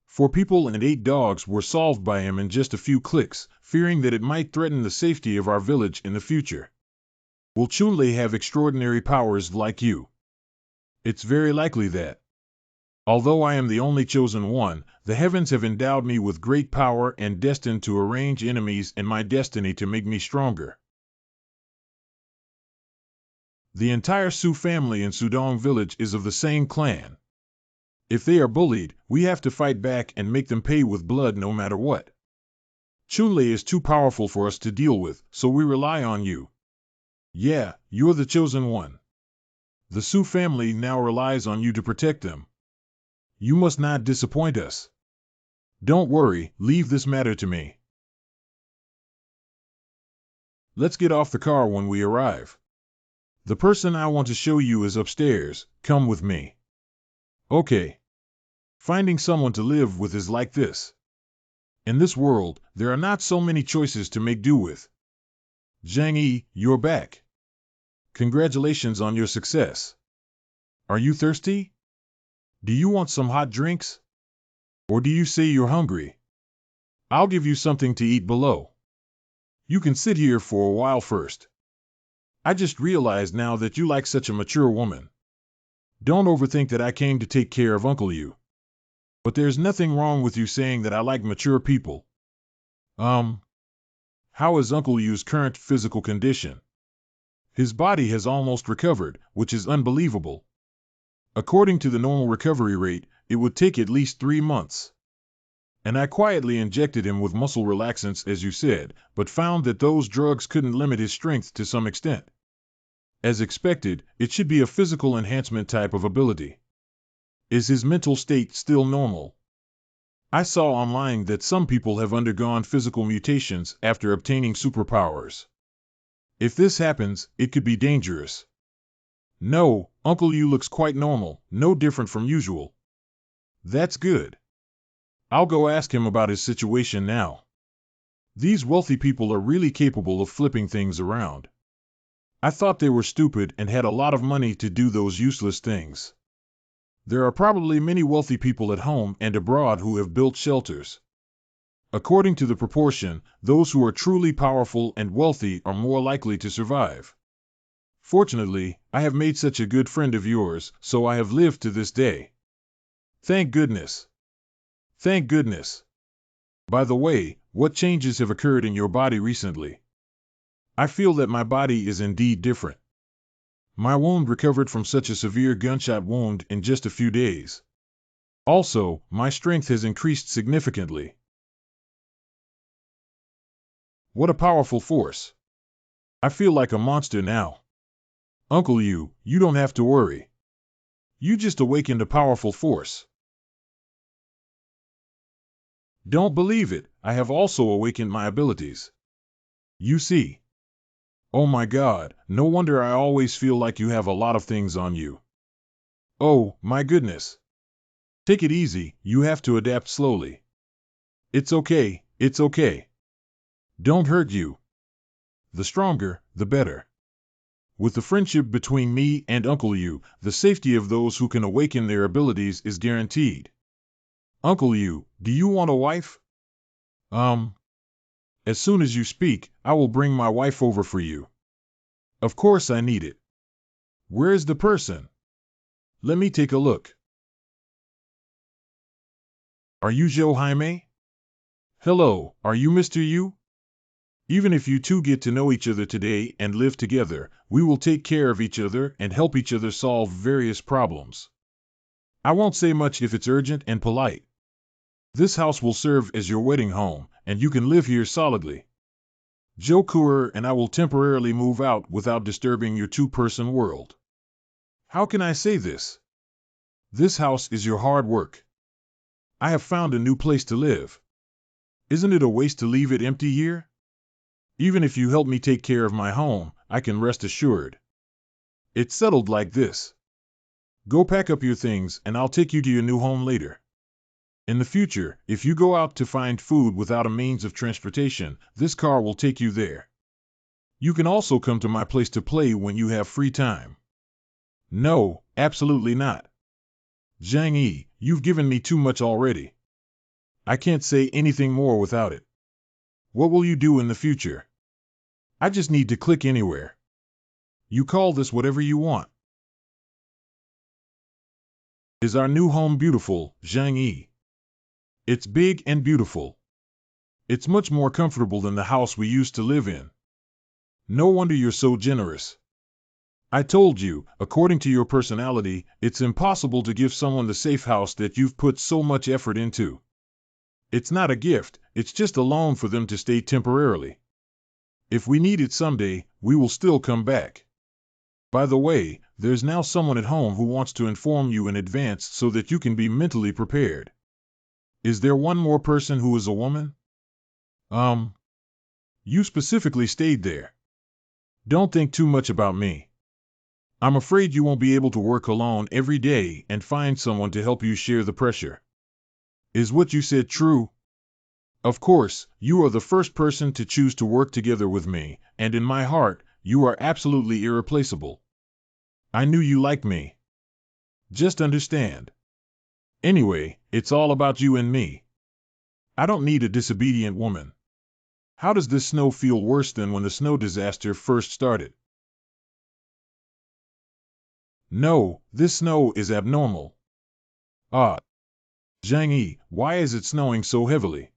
4 people and 8 dogs were solved by him in just a few clicks, fearing that it might threaten the safety of our village in the future. Will Chunlei have extraordinary powers like you? It's very likely that. Although I am the only chosen one, the heavens have endowed me with great power and destined to arrange enemies in my destiny to make me stronger. The entire Su family in Seducing village is of the same clan. If they are bullied, we have to fight back and make them pay with blood no matter what. Chunlei is too powerful for us to deal with, so we rely on you. Yeah, you're the chosen one. The Su family now relies on you to protect them. You must not disappoint us. Don't worry, leave this matter to me. Let's get off the car when we arrive. The person I want to show you is upstairs, come with me. Okay. Finding someone to live with is like this. In this world, there are not so many choices to make do with. Zhang Yi, you're back. Congratulations on your success. Are you thirsty? Do you want some hot drinks? Or do you say you're hungry? I'll give you something to eat below. You can sit here for a while first. I just realized now that you like such a mature woman. Don't overthink that I came to take care of Uncle Yu. But there's nothing wrong with you saying that I like mature people. How is Uncle Yu's current physical condition? His body has almost recovered, which is unbelievable. According to the normal recovery rate, it would take at least 3 months. And I quietly injected him with muscle relaxants, as you said, but found that those drugs couldn't limit his strength to some extent. As expected, it should be a physical enhancement type of ability. Is his mental state still normal? I saw online that some people have undergone physical mutations after obtaining superpowers. If this happens, it could be dangerous. No, Uncle Yu looks quite normal, no different from usual. That's good. I'll go ask him about his situation now. These wealthy people are really capable of flipping things around. I thought they were stupid and had a lot of money to do those useless things. There are probably many wealthy people at home and abroad who have built shelters. According to the proportion, those who are truly powerful and wealthy are more likely to survive. Fortunately, I have made such a good friend of yours, so I have lived to this day. Thank goodness. Thank goodness. By the way, what changes have occurred in your body recently? I feel that my body is indeed different. My wound recovered from such a severe gunshot wound in just a few days. Also, my strength has increased significantly. What a powerful force. I feel like a monster now. Uncle Yu, you don't have to worry. You just awakened a powerful force. Don't believe it, I have also awakened my abilities. You see. Oh my God, no wonder I always feel like you have a lot of things on you. Oh, my goodness. Take it easy, you have to adapt slowly. It's okay, it's okay. Don't hurt you. The stronger, the better. With the friendship between me and Uncle Yu, the safety of those who can awaken their abilities is guaranteed. Uncle Yu, do you want a wife? As soon as you speak, I will bring my wife over for you. Of course I need it. Where is the person? Let me take a look. Are you Joe Jaime? Hello, are you Mr. Yu? Even if you two get to know each other today and live together, we will take care of each other and help each other solve various problems. I won't say much if it's urgent and polite. This house will serve as your wedding home, and you can live here solidly. Joe Kuer and I will temporarily move out without disturbing your two-person world. How can I say this? This house is your hard work. I have found a new place to live. Isn't it a waste to leave it empty here? Even if you help me take care of my home, I can rest assured. It's settled like this. Go pack up your things and I'll take you to your new home later. In the future, if you go out to find food without a means of transportation, this car will take you there. You can also come to my place to play when you have free time. No, absolutely not. Zhang Yi, you've given me too much already. I can't say anything more without it. What will you do in the future? I just need to click anywhere. You call this whatever you want. Is our new home beautiful, Zhang Yi? It's big and beautiful. It's much more comfortable than the house we used to live in. No wonder you're so generous. I told you, according to your personality, it's impossible to give someone the safe house that you've put so much effort into. It's not a gift, it's just a loan for them to stay temporarily. If we need it someday, we will still come back. By the way, there's now someone at home who wants to inform you in advance so that you can be mentally prepared. Is there one more person who is a woman? You specifically stayed there. Don't think too much about me. I'm afraid you won't be able to work alone every day and find someone to help you share the pressure. Is what you said true? Of course, you are the first person to choose to work together with me, and in my heart, you are absolutely irreplaceable. I knew you liked me. Just understand. Anyway, it's all about you and me. I don't need a disobedient woman. How does this snow feel worse than when the snow disaster first started? No, this snow is abnormal. Ah, Zhang Yi, why is it snowing so heavily?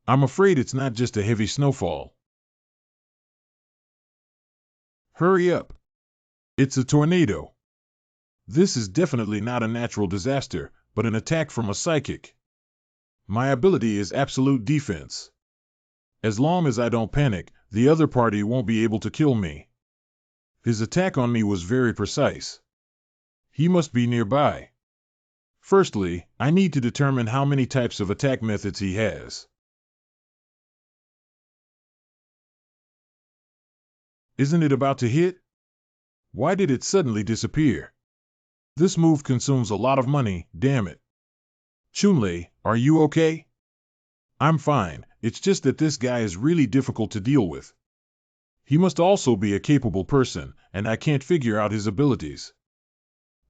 I'm afraid it's not just a heavy snowfall. Hurry up. It's a tornado. This is definitely not a natural disaster, but an attack from a psychic. My ability is absolute defense. As long as I don't panic, the other party won't be able to kill me. His attack on me was very precise. He must be nearby. Firstly, I need to determine how many types of attack methods he has. Isn't it about to hit? Why did it suddenly disappear? This move consumes a lot of money, damn it. Chunlei, are you okay? I'm fine, it's just that this guy is really difficult to deal with. He must also be a capable person, and I can't figure out his abilities.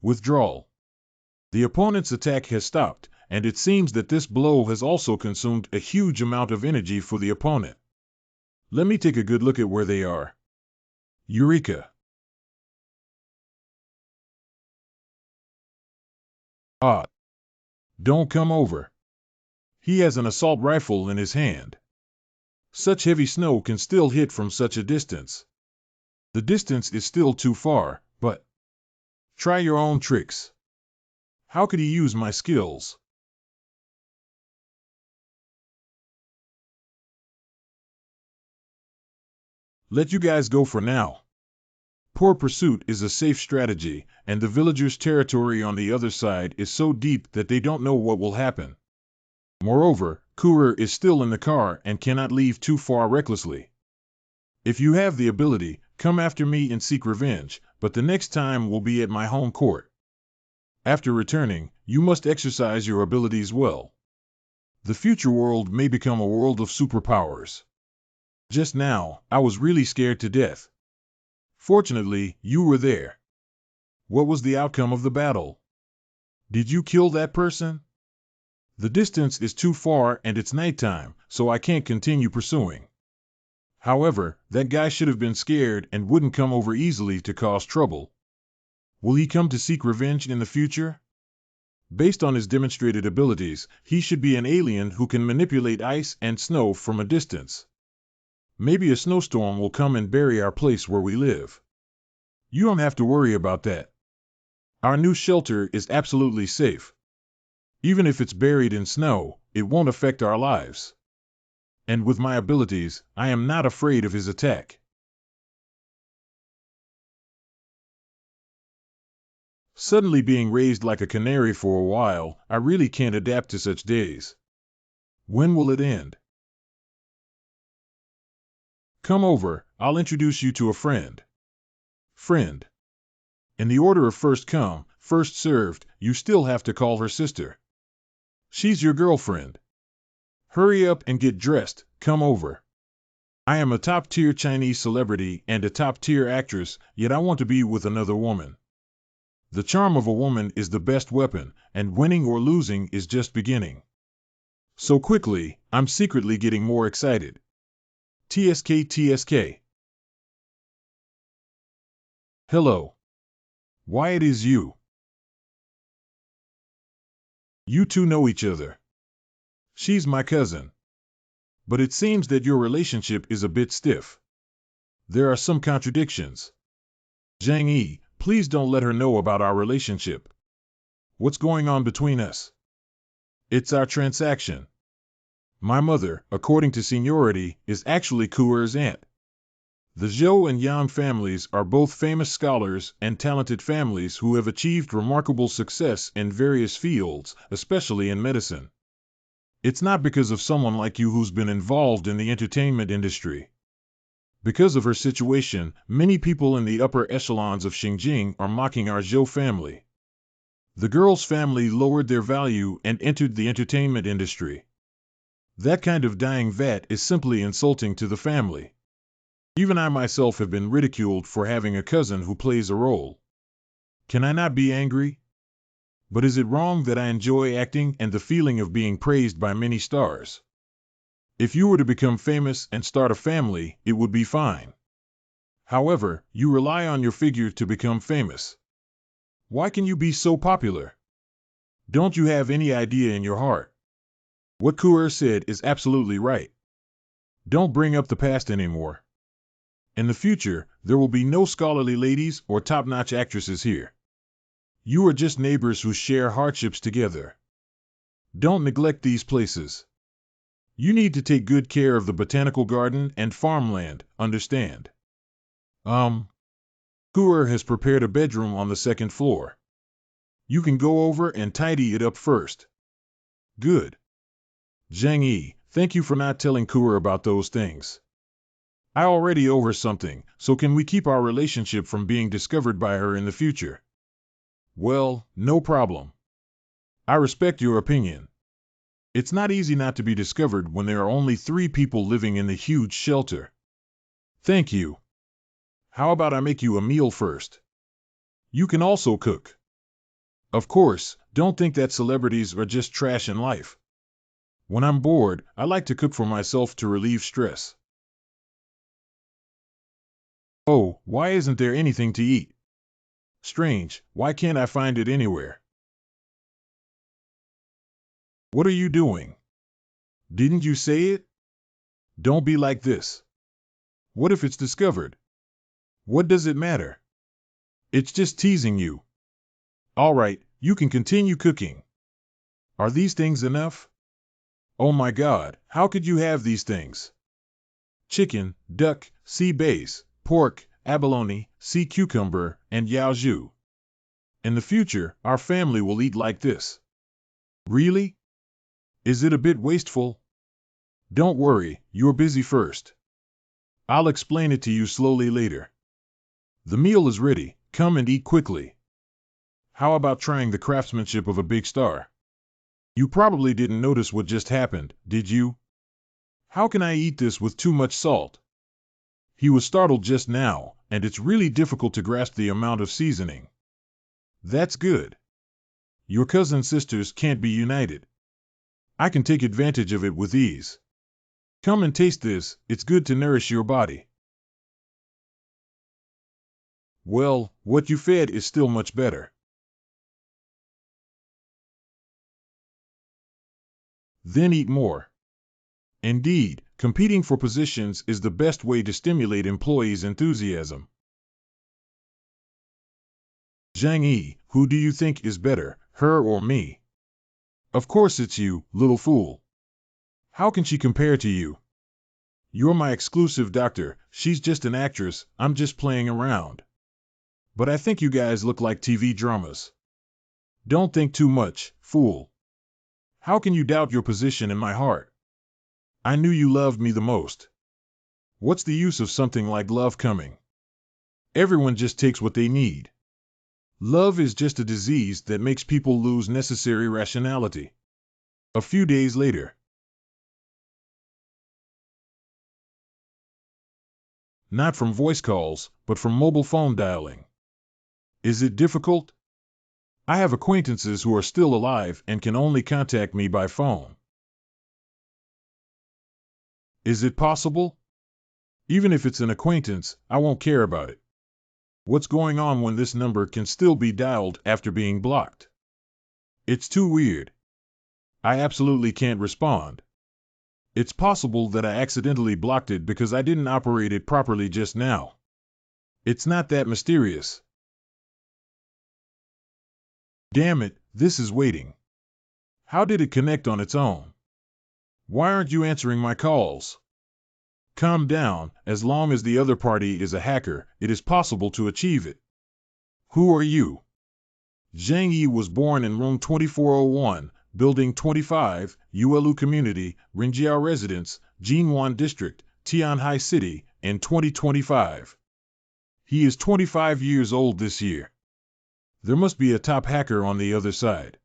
Withdrawal. The opponent's attack has stopped, and it seems that this blow has also consumed a huge amount of energy for the opponent. Let me take a good look at where they are. Eureka! Ah! Don't come over. He has an assault rifle in his hand. Such heavy snow can still hit from such a distance. The distance is still too far, but try your own tricks. How could he use my skills? Let you guys go for now. Poor pursuit is a safe strategy, and the villagers' territory on the other side is so deep that they don't know what will happen. Moreover, Kurer is still in the car and cannot leave too far recklessly. If you have the ability, come after me and seek revenge, but the next time will be at my home court. After returning, you must exercise your abilities well. The future world may become a world of superpowers. Just now, I was really scared to death. Fortunately, you were there. What was the outcome of the battle? Did you kill that person? The distance is too far and it's nighttime, so I can't continue pursuing. However, that guy should have been scared and wouldn't come over easily to cause trouble. Will he come to seek revenge in the future? Based on his demonstrated abilities, he should be an alien who can manipulate ice and snow from a distance. Maybe a snowstorm will come and bury our place where we live. You don't have to worry about that. Our new shelter is absolutely safe. Even if it's buried in snow, it won't affect our lives. And with my abilities, I am not afraid of his attack. Suddenly being raised like a canary for a while, I really can't adapt to such days. When will it end? Come over, I'll introduce you to a friend. Friend. In the order of first come, first served, you still have to call her sister. She's your girlfriend. Hurry up and get dressed, come over. I am a top-tier Chinese celebrity and a top-tier actress, yet I want to be with another woman. The charm of a woman is the best weapon, and winning or losing is just beginning. So quickly, I'm secretly getting more excited. TSK. Hello. Why it is you? You two know each other. She's my cousin. But it seems that your relationship is a bit stiff. There are some contradictions. Zhang Yi, please don't let her know about our relationship. What's going on between us? It's our transaction. My mother, according to seniority, is actually Kuer's aunt. The Zhou and Yang families are both famous scholars and talented families who have achieved remarkable success in various fields, especially in medicine. It's not because of someone like you who's been involved in the entertainment industry. Because of her situation, many people in the upper echelons of Xinjiang are mocking our Zhou family. The girl's family lowered their value and entered the entertainment industry. That kind of dying vat is simply insulting to the family. Even I myself have been ridiculed for having a cousin who plays a role. Can I not be angry? But is it wrong that I enjoy acting and the feeling of being praised by many stars? If you were to become famous and start a family, it would be fine. However, you rely on your figure to become famous. Why can you be so popular? Don't you have any idea in your heart? What Kuer said is absolutely right. Don't bring up the past anymore. In the future, there will be no scholarly ladies or top-notch actresses here. You are just neighbors who share hardships together. Don't neglect these places. You need to take good care of the botanical garden and farmland, understand? Hooer has prepared a bedroom on the second floor. You can go over and tidy it up first. Good. Zhang Yi, thank you for not telling Hooer about those things. I already owe her something, so can we keep our relationship from being discovered by her in the future? Well, no problem. I respect your opinion. It's not easy not to be discovered when there are only 3 people living in the huge shelter. Thank you. How about I make you a meal first? You can also cook. Of course, don't think that celebrities are just trash in life. When I'm bored, I like to cook for myself to relieve stress. Oh, why isn't there anything to eat? Strange, why can't I find it anywhere? What are you doing? Didn't you say it? Don't be like this. What if it's discovered? What does it matter? It's just teasing you. All right, you can continue cooking. Are these things enough? Oh my God, how could you have these things? Chicken, duck, sea bass, pork, abalone, sea cucumber, and yao zhu. In the future, our family will eat like this. Really? Is it a bit wasteful? Don't worry, you're busy first. I'll explain it to you slowly later. The meal is ready, come and eat quickly. How about trying the craftsmanship of a big star? You probably didn't notice what just happened, did you? How can I eat this with too much salt? He was startled just now, and it's really difficult to grasp the amount of seasoning. That's good. Your cousin sisters can't be united. I can take advantage of it with ease. Come and taste this, it's good to nourish your body. Well, what you fed is still much better. Then eat more. Indeed, competing for positions is the best way to stimulate employees' enthusiasm. Zhang Yi, who do you think is better, her or me? Of course it's you, little fool. How can she compare to you? You're my exclusive doctor, she's just an actress, I'm just playing around. But I think you guys look like TV dramas. Don't think too much, fool. How can you doubt your position in my heart? I knew you loved me the most. What's the use of something like love coming? Everyone just takes what they need. Love is just a disease that makes people lose necessary rationality. A few days later. Not from voice calls, but from mobile phone dialing. Is it difficult? I have acquaintances who are still alive and can only contact me by phone. Is it possible? Even if it's an acquaintance, I won't care about it. What's going on when this number can still be dialed after being blocked? It's too weird. I absolutely can't respond. It's possible that I accidentally blocked it because I didn't operate it properly just now. It's not that mysterious. Damn it, this is waiting. How did it connect on its own? Why aren't you answering my calls? Calm down, as long as the other party is a hacker, it is possible to achieve it. Who are you? Zhang Yi was born in room 2401, building 25, Yuelu Community, Rinjiao Residence, Jinwan District, Tianhai City, in 2025. He is 25 years old this year. There must be a top hacker on the other side.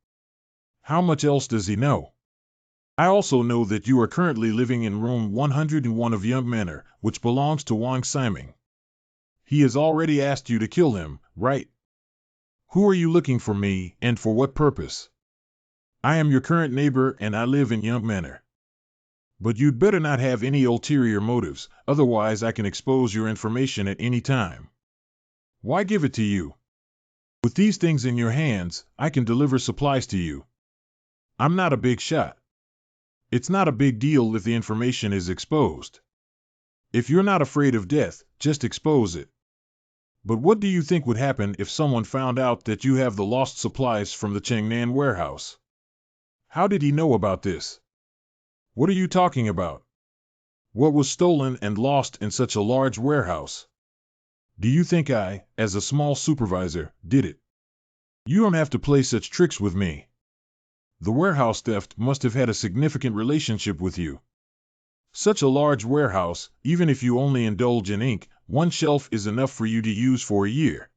How much else does he know? I also know that you are currently living in room 101 of Young Manor, which belongs to Wang Siming. He has already asked you to kill him, right? Who are you looking for me, and for what purpose? I am your current neighbor and I live in Young Manor. But you'd better not have any ulterior motives, otherwise I can expose your information at any time. Why give it to you? With these things in your hands, I can deliver supplies to you. I'm not a big shot. It's not a big deal if the information is exposed. If you're not afraid of death, just expose it. But what do you think would happen if someone found out that you have the lost supplies from the Chengnan warehouse? How did he know about this? What are you talking about? What was stolen and lost in such a large warehouse? Do you think I, as a small supervisor, did it? You don't have to play such tricks with me. The warehouse theft must have had a significant relationship with you. Such a large warehouse, even if you only indulge in ink, one shelf is enough for you to use for a year.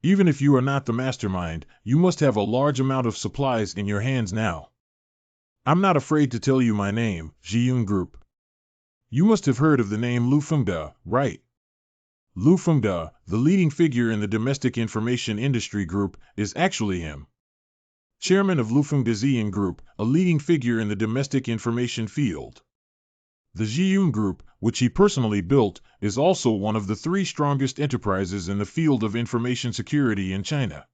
Even if you are not the mastermind, you must have a large amount of supplies in your hands now. I'm not afraid to tell you my name, Zhiyun Group. You must have heard of the name Lu Fengda, right? Lu Fengda, the leading figure in the domestic information industry group, is actually him. Chairman of Lu Fengda Zhiyun Group, a leading figure in the domestic information field. The Zhiyun Group, which he personally built, is also one of the 3 strongest enterprises in the field of information security in China.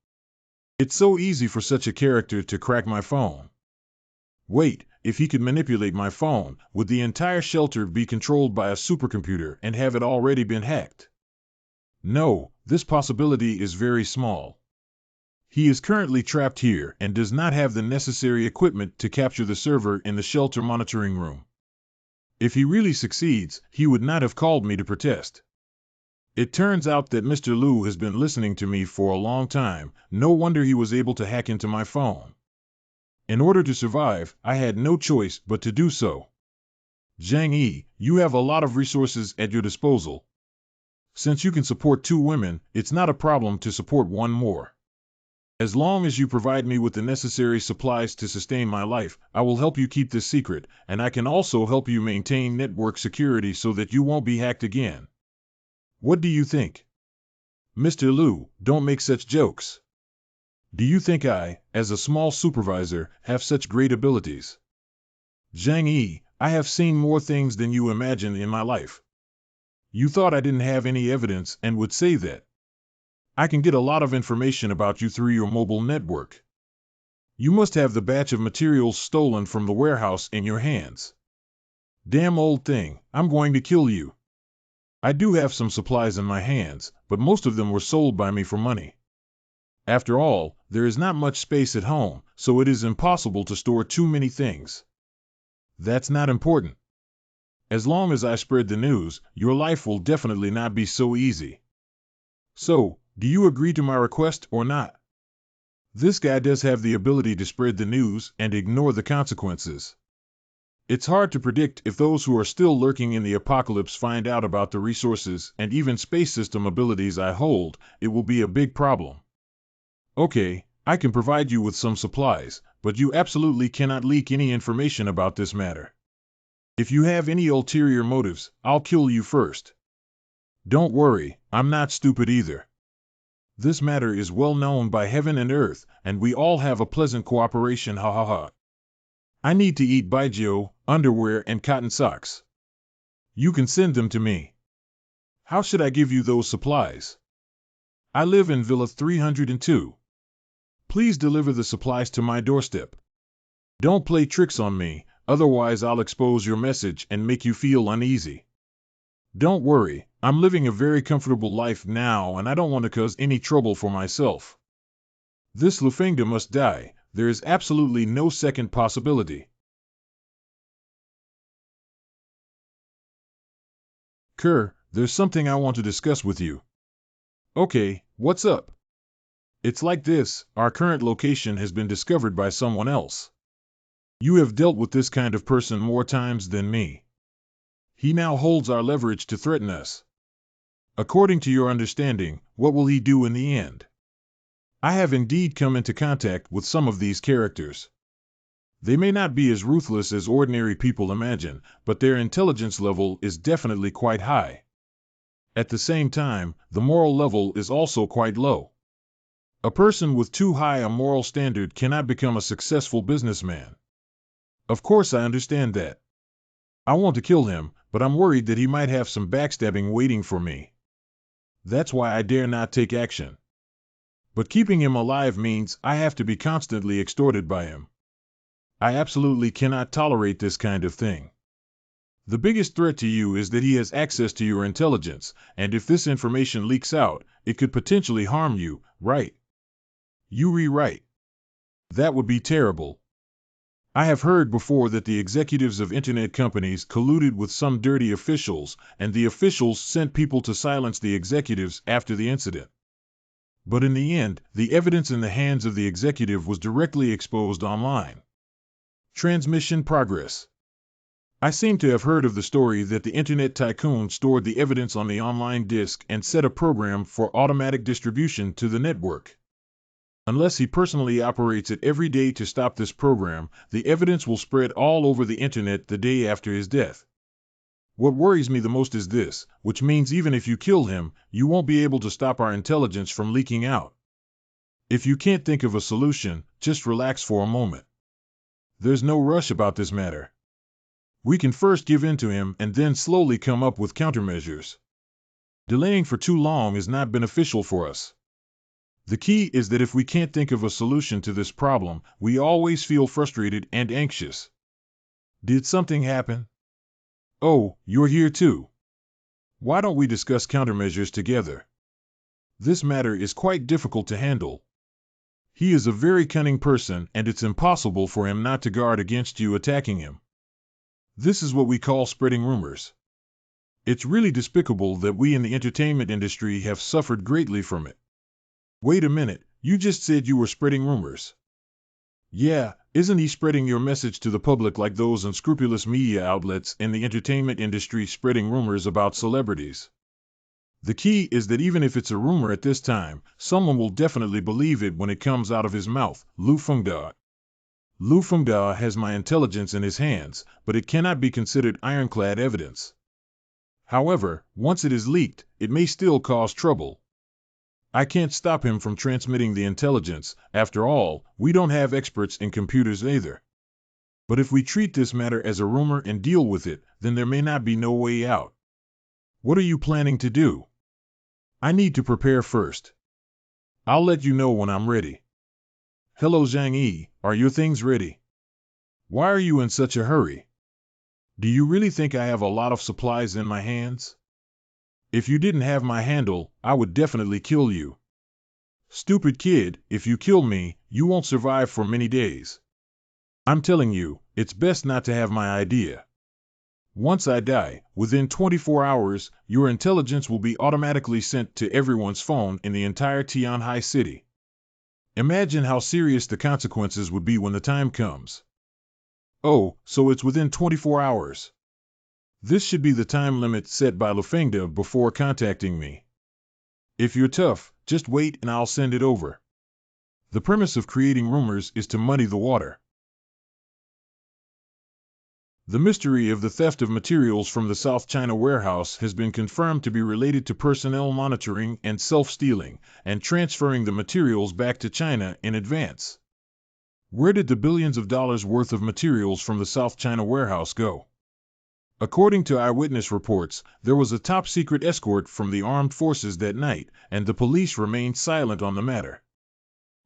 It's so easy for such a character to crack my phone. Wait, if he could manipulate my phone, would the entire shelter be controlled by a supercomputer and have it already been hacked? No, this possibility is very small. He is currently trapped here and does not have the necessary equipment to capture the server in the shelter monitoring room. If he really succeeds, he would not have called me to protest. It turns out that Mr. Lu has been listening to me for a long time. No wonder he was able to hack into my phone. In order to survive, I had no choice but to do so. Zhang Yi, you have a lot of resources at your disposal. Since you can support 2 women, it's not a problem to support 1 more. As long as you provide me with the necessary supplies to sustain my life, I will help you keep this secret, and I can also help you maintain network security so that you won't be hacked again. What do you think? Mr. Lu, don't make such jokes. Do you think I, as a small supervisor, have such great abilities? Zhang Yi, I have seen more things than you imagine in my life. You thought I didn't have any evidence and would say that. I can get a lot of information about you through your mobile network. You must have the batch of materials stolen from the warehouse in your hands. Damn old thing, I'm going to kill you. I do have some supplies in my hands, but most of them were sold by me for money. After all, there is not much space at home, so it is impossible to store too many things. That's not important. As long as I spread the news, your life will definitely not be so easy. So, do you agree to my request or not? This guy does have the ability to spread the news and ignore the consequences. It's hard to predict if those who are still lurking in the apocalypse find out about the resources and even space system abilities I hold. It will be a big problem. Okay, I can provide you with some supplies, but you absolutely cannot leak any information about this matter. If you have any ulterior motives, I'll kill you first. Don't worry, I'm not stupid either. This matter is well known by heaven and earth, and we all have a pleasant cooperation, ha ha ha. I need to eat baijiu, underwear, and cotton socks. You can send them to me. How should I give you those supplies? I live in Villa 302. Please deliver the supplies to my doorstep. Don't play tricks on me, otherwise I'll expose your message and make you feel uneasy. Don't worry, I'm living a very comfortable life now and I don't want to cause any trouble for myself. This Lu Fengda must die, there is absolutely no second possibility. Kerr, there's something I want to discuss with you. Okay, what's up? It's like this, our current location has been discovered by someone else. You have dealt with this kind of person more times than me. He now holds our leverage to threaten us. According to your understanding, what will he do in the end? I have indeed come into contact with some of these characters. They may not be as ruthless as ordinary people imagine, but their intelligence level is definitely quite high. At the same time, the moral level is also quite low. A person with too high a moral standard cannot become a successful businessman. Of course I understand that. I want to kill him, but I'm worried that he might have some backstabbing waiting for me. That's why I dare not take action. But keeping him alive means I have to be constantly extorted by him. I absolutely cannot tolerate this kind of thing. The biggest threat to you is that he has access to your intelligence, and if this information leaks out, it could potentially harm you, right? You rewrite. That would be terrible. I have heard before that the executives of internet companies colluded with some dirty officials, and the officials sent people to silence the executives after the incident. But in the end, the evidence in the hands of the executive was directly exposed online. Transmission progress. I seem to have heard of the story that the internet tycoon stored the evidence on the online disk and set a program for automatic distribution to the network. Unless he personally operates it every day to stop this program, the evidence will spread all over the internet the day after his death. What worries me the most is this, which means even if you kill him, you won't be able to stop our intelligence from leaking out. If you can't think of a solution, just relax for a moment. There's no rush about this matter. We can first give in to him and then slowly come up with countermeasures. Delaying for too long is not beneficial for us. The key is that if we can't think of a solution to this problem, we always feel frustrated and anxious. Did something happen? Oh, you're here too. Why don't we discuss countermeasures together? This matter is quite difficult to handle. He is a very cunning person, and it's impossible for him not to guard against you attacking him. This is what we call spreading rumors. It's really despicable that we in the entertainment industry have suffered greatly from it. Wait a minute, you just said you were spreading rumors. Yeah, isn't he spreading your message to the public like those unscrupulous media outlets in the entertainment industry spreading rumors about celebrities? The key is that even if it's a rumor at this time, someone will definitely believe it when it comes out of his mouth. Lu Fengda. Lu Fengda has my intelligence in his hands, but it cannot be considered ironclad evidence. However, once it is leaked, it may still cause trouble. I can't stop him from transmitting the intelligence. After all, we don't have experts in computers either. But if we treat this matter as a rumor and deal with it, then there may not be no way out. What are you planning to do? I need to prepare first. I'll let you know when I'm ready. Hello Zhang Yi, are your things ready? Why are you in such a hurry? Do you really think I have a lot of supplies in my hands? If you didn't have my handle, I would definitely kill you. Stupid kid, if you kill me, you won't survive for many days. I'm telling you, it's best not to have my idea. Once I die, within 24 hours, your intelligence will be automatically sent to everyone's phone in the entire Tianhai city. Imagine how serious the consequences would be when the time comes. Oh, so it's within 24 hours. This should be the time limit set by Lu Fengda before contacting me. If you're tough, just wait and I'll send it over. The premise of creating rumors is to muddy the water. The mystery of the theft of materials from the South China warehouse has been confirmed to be related to personnel monitoring and self-stealing, and transferring the materials back to China in advance. Where did the billions of dollars worth of materials from the South China warehouse go? According to eyewitness reports, there was a top-secret escort from the armed forces that night, and the police remained silent on the matter,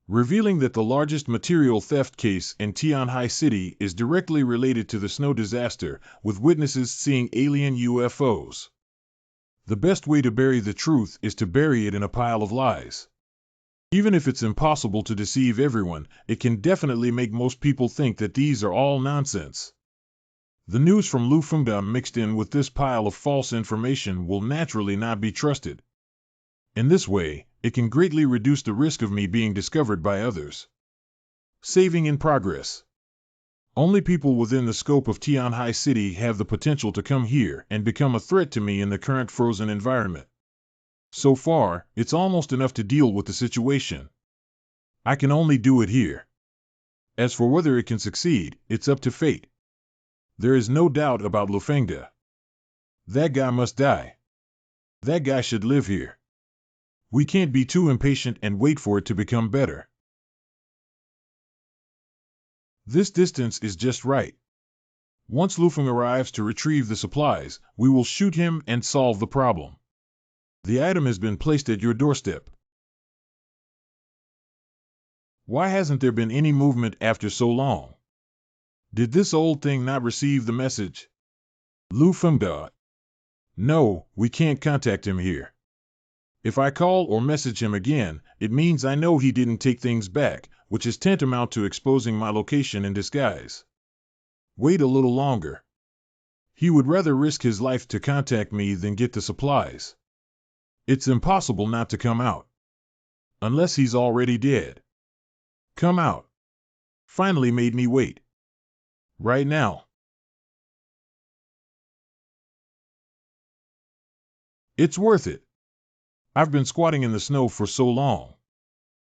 revealing that the largest material theft case in Tianhai City is directly related to the snow disaster, with witnesses seeing alien UFOs. The best way to bury the truth is to bury it in a pile of lies. Even if it's impossible to deceive everyone, it can definitely make most people think that these are all nonsense. The news from Lu Fengda mixed in with this pile of false information will naturally not be trusted. In this way, it can greatly reduce the risk of me being discovered by others. Saving in progress. Only people within the scope of Tianhai City have the potential to come here and become a threat to me in the current frozen environment. So far, it's almost enough to deal with the situation. I can only do it here. As for whether it can succeed, it's up to fate. There is no doubt about Lu Fengda. That guy must die. That guy should live here. We can't be too impatient and wait for it to become better. This distance is just right. Once Lu Feng arrives to retrieve the supplies, we will shoot him and solve the problem. The item has been placed at your doorstep. Why hasn't there been any movement after so long? Did this old thing not receive the message? Lufengda. No, we can't contact him here. If I call or message him again, it means I know he didn't take things back, which is tantamount to exposing my location in disguise. Wait a little longer. He would rather risk his life to contact me than get the supplies. It's impossible not to come out. Unless he's already dead. Come out. Finally made me wait. Right now. It's worth it. I've been squatting in the snow for so long.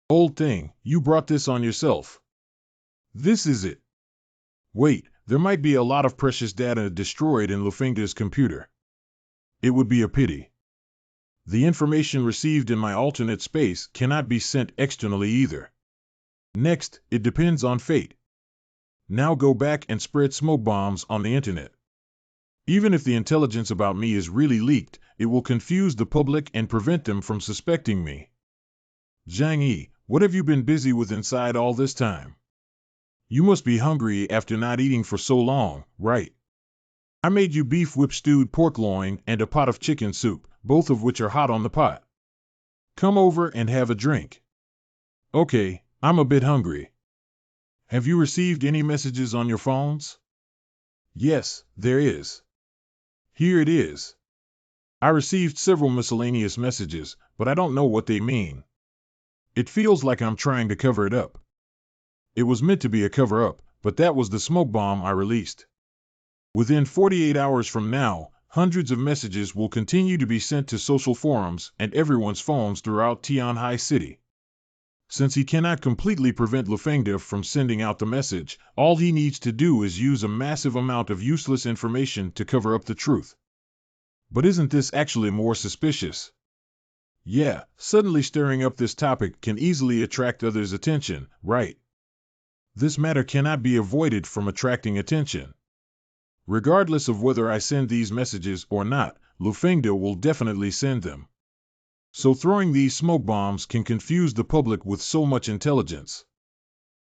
Old thing, you brought this on yourself. This is it. Wait, there might be a lot of precious data destroyed in Lufengda's computer. It would be a pity. The information received in my alternate space cannot be sent externally either. Next, it depends on fate. Now go back and spread smoke bombs on the internet. Even if the intelligence about me is really leaked, it will confuse the public and prevent them from suspecting me. Zhang Yi, what have you been busy with inside all this time? You must be hungry after not eating for so long, right? I made you beef whip stewed pork loin and a pot of chicken soup, both of which are hot on the pot. Come over and have a drink. Okay, I'm a bit hungry. Have you received any messages on your phones? Yes, there is. Here it is. I received several miscellaneous messages, but I don't know what they mean. It feels like I'm trying to cover it up. It was meant to be a cover-up, but that was the smoke bomb I released. Within 48 hours from now, hundreds of messages will continue to be sent to social forums and everyone's phones throughout Tianhai City. Since he cannot completely prevent Lufengda from sending out the message, all he needs to do is use a massive amount of useless information to cover up the truth. But isn't this actually more suspicious? Yeah, suddenly stirring up this topic can easily attract others' attention, right? This matter cannot be avoided from attracting attention. Regardless of whether I send these messages or not, Lufengda will definitely send them. So throwing these smoke bombs can confuse the public with so much intelligence.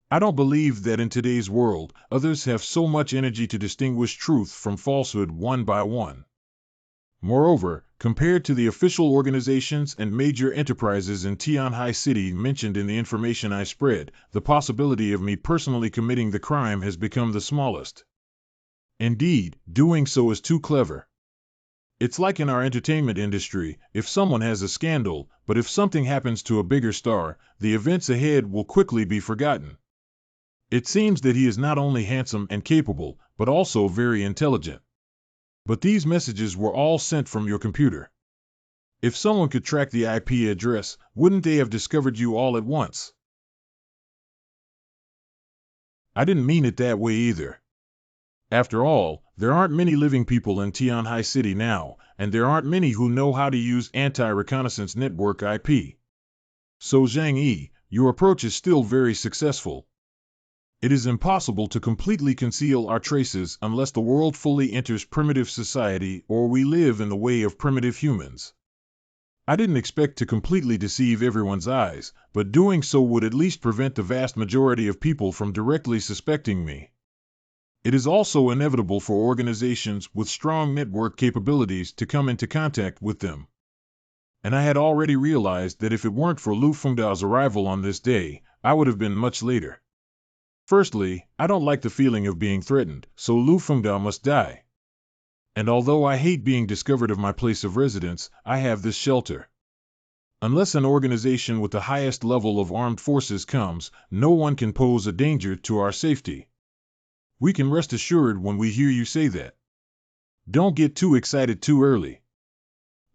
I don't believe that in today's world, others have so much energy to distinguish truth from falsehood one by one. Moreover, compared to the official organizations and major enterprises in Tianhai City mentioned in the information I spread, the possibility of me personally committing the crime has become the smallest. Indeed, doing so is too clever. It's like in our entertainment industry, if someone has a scandal, but if something happens to a bigger star, the events ahead will quickly be forgotten. It seems that he is not only handsome and capable, but also very intelligent. But these messages were all sent from your computer. If someone could track the IP address, wouldn't they have discovered you all at once? I didn't mean it that way either. After all, there aren't many living people in Tianhai City now, and there aren't many who know how to use anti-reconnaissance network IP. So Zhang Yi, your approach is still very successful. It is impossible to completely conceal our traces unless the world fully enters primitive society or we live in the way of primitive humans. I didn't expect to completely deceive everyone's eyes, but doing so would at least prevent the vast majority of people from directly suspecting me. It is also inevitable for organizations with strong network capabilities to come into contact with them. And I had already realized that if it weren't for Lufengda's arrival on this day, I would have been much later. Firstly, I don't like the feeling of being threatened, so Lufengda must die. And although I hate being discovered of my place of residence, I have this shelter. Unless an organization with the highest level of armed forces comes, no one can pose a danger to our safety. We can rest assured when we hear you say that. Don't get too excited too early.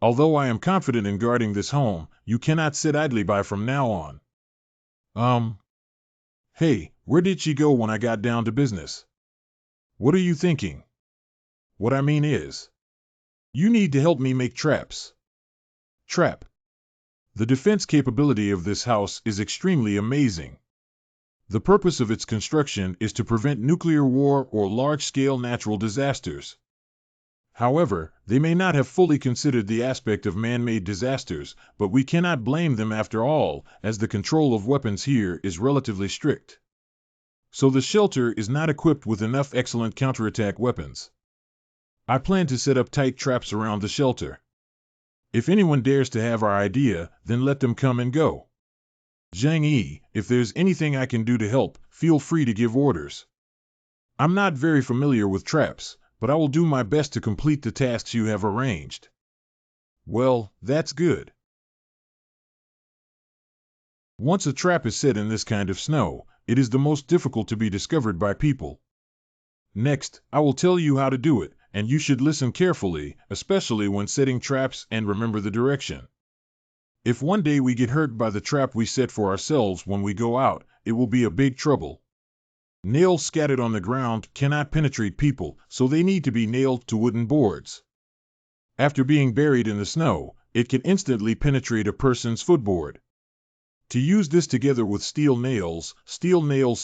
Although I am confident in guarding this home, you cannot sit idly by from now on. Hey, where did she go when I got down to business? What are you thinking? What I mean is, you need to help me make traps. Trap. The defense capability of this house is extremely amazing. The purpose of its construction is to prevent nuclear war or large-scale natural disasters. However, they may not have fully considered the aspect of man-made disasters, but we cannot blame them after all, as the control of weapons here is relatively strict. So the shelter is not equipped with enough excellent counterattack weapons. I plan to set up tight traps around the shelter. If anyone dares to have our idea, then let them come and go. Zhang Yi, if there's anything I can do to help, feel free to give orders. I'm not very familiar with traps, but I will do my best to complete the tasks you have arranged. Well, that's good. Once a trap is set in this kind of snow, it is the most difficult to be discovered by people. Next, I will tell you how to do it, and you should listen carefully, especially when setting traps, and remember the direction. If one day we get hurt by the trap we set for ourselves when we go out, it will be a big trouble. Nails scattered on the ground cannot penetrate people, so they need to be nailed to wooden boards. After being buried in the snow, it can instantly penetrate a person's footboard. To use this together with steel nails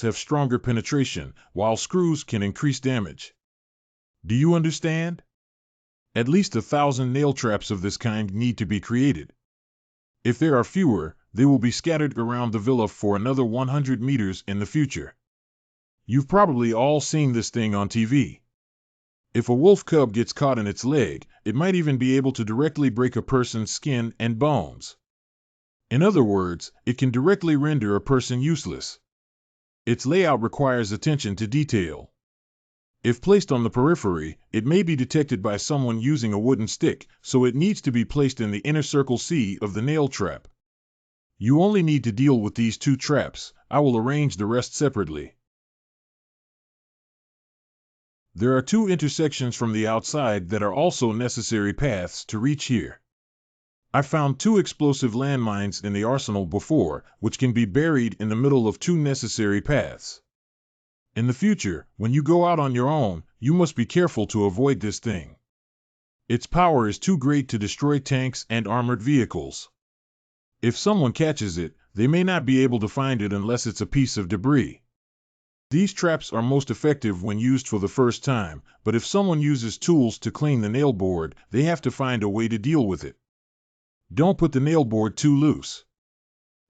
have stronger penetration, while screws can increase damage. Do you understand? At least 1,000 nail traps of this kind need to be created. If there are fewer, they will be scattered around the villa for another 100 meters in the future. You've probably all seen this thing on TV. If a wolf cub gets caught in its leg, it might even be able to directly break a person's skin and bones. In other words, it can directly render a person useless. Its layout requires attention to detail. If placed on the periphery, it may be detected by someone using a wooden stick, so it needs to be placed in the inner circle C of the nail trap. You only need to deal with these 2 traps. I will arrange the rest separately. There are 2 intersections from the outside that are also necessary paths to reach here. I found 2 explosive landmines in the arsenal before, which can be buried in the middle of 2 necessary paths. In the future, when you go out on your own, you must be careful to avoid this thing. Its power is too great to destroy tanks and armored vehicles. If someone catches it, they may not be able to find it unless it's a piece of debris. These traps are most effective when used for the first time, but if someone uses tools to clean the nail board, they have to find a way to deal with it. Don't put the nail board too loose.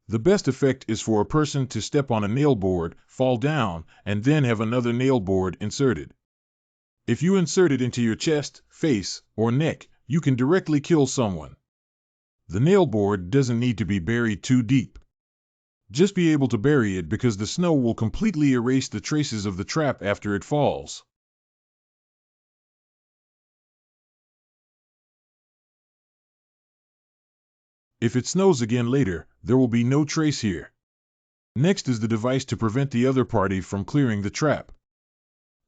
The best effect is for a person to step on a nail board, fall down, and then have another nail board inserted. If you insert it into your chest, face, or neck, you can directly kill someone. The nail board doesn't need to be buried too deep. Just be able to bury it because the snow will completely erase the traces of the trap after it falls. If it snows again later, there will be no trace here. Next is the device to prevent the other party from clearing the trap.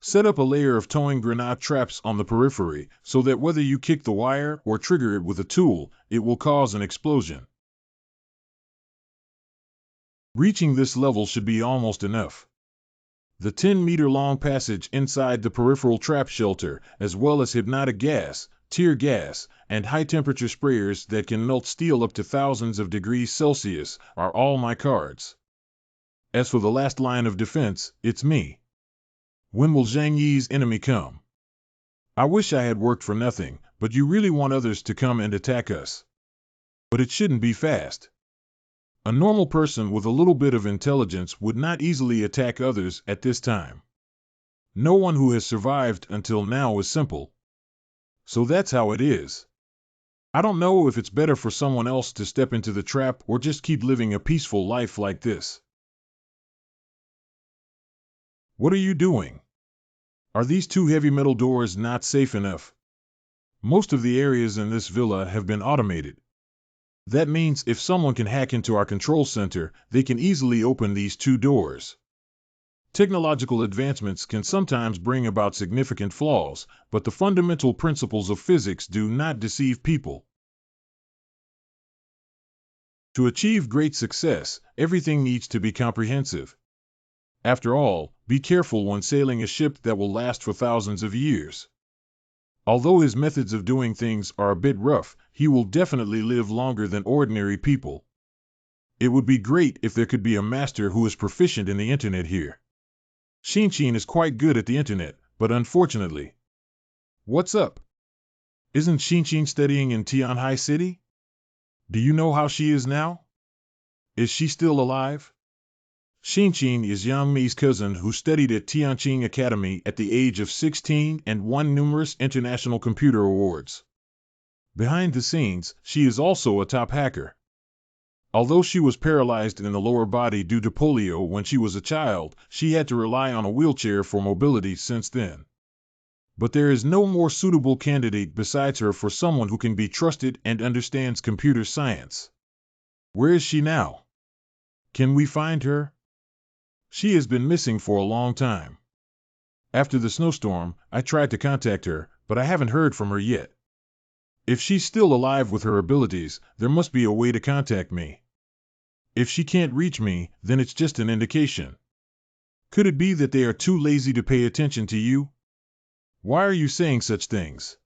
Set up a layer of towing grenade traps on the periphery so that whether you kick the wire or trigger it with a tool, it will cause an explosion. Reaching this level should be almost enough. The 10-meter-long passage inside the peripheral trap shelter, as well as hypnotic gas, tear gas, and high-temperature sprayers that can melt steel up to thousands of degrees Celsius, are all my cards. As for the last line of defense, it's me. When will Zhang Yi's enemy come? I wish I had worked for nothing, but you really want others to come and attack us. But it shouldn't be fast. A normal person with a little bit of intelligence would not easily attack others at this time. No one who has survived until now is simple. So that's how it is. I don't know if it's better for someone else to step into the trap or just keep living a peaceful life like this. What are you doing? Are these 2 heavy metal doors not safe enough? Most of the areas in this villa have been automated. That means if someone can hack into our control center, they can easily open these 2 doors. Technological advancements can sometimes bring about significant flaws, but the fundamental principles of physics do not deceive people. To achieve great success, everything needs to be comprehensive. After all, be careful when sailing a ship that will last for thousands of years. Although his methods of doing things are a bit rough, he will definitely live longer than ordinary people. It would be great if there could be a master who is proficient in the internet here. Xinshin is quite good at the internet, but unfortunately. What's up? Isn't Xinshin studying in Tianhai City? Do you know how she is now? Is she still alive? Xinqin is Yang Mi's cousin who studied at Tianqing Academy at the age of 16 and won numerous international computer awards. Behind the scenes, she is also a top hacker. Although she was paralyzed in the lower body due to polio when she was a child, she had to rely on a wheelchair for mobility since then. But there is no more suitable candidate besides her for someone who can be trusted and understands computer science. Where is she now? Can we find her? She has been missing for a long time. After the snowstorm, I tried to contact her, but I haven't heard from her yet. If she's still alive with her abilities, there must be a way to contact me. If she can't reach me, then it's just an indication. Could it be that they are too lazy to pay attention to you? Why are you saying such things?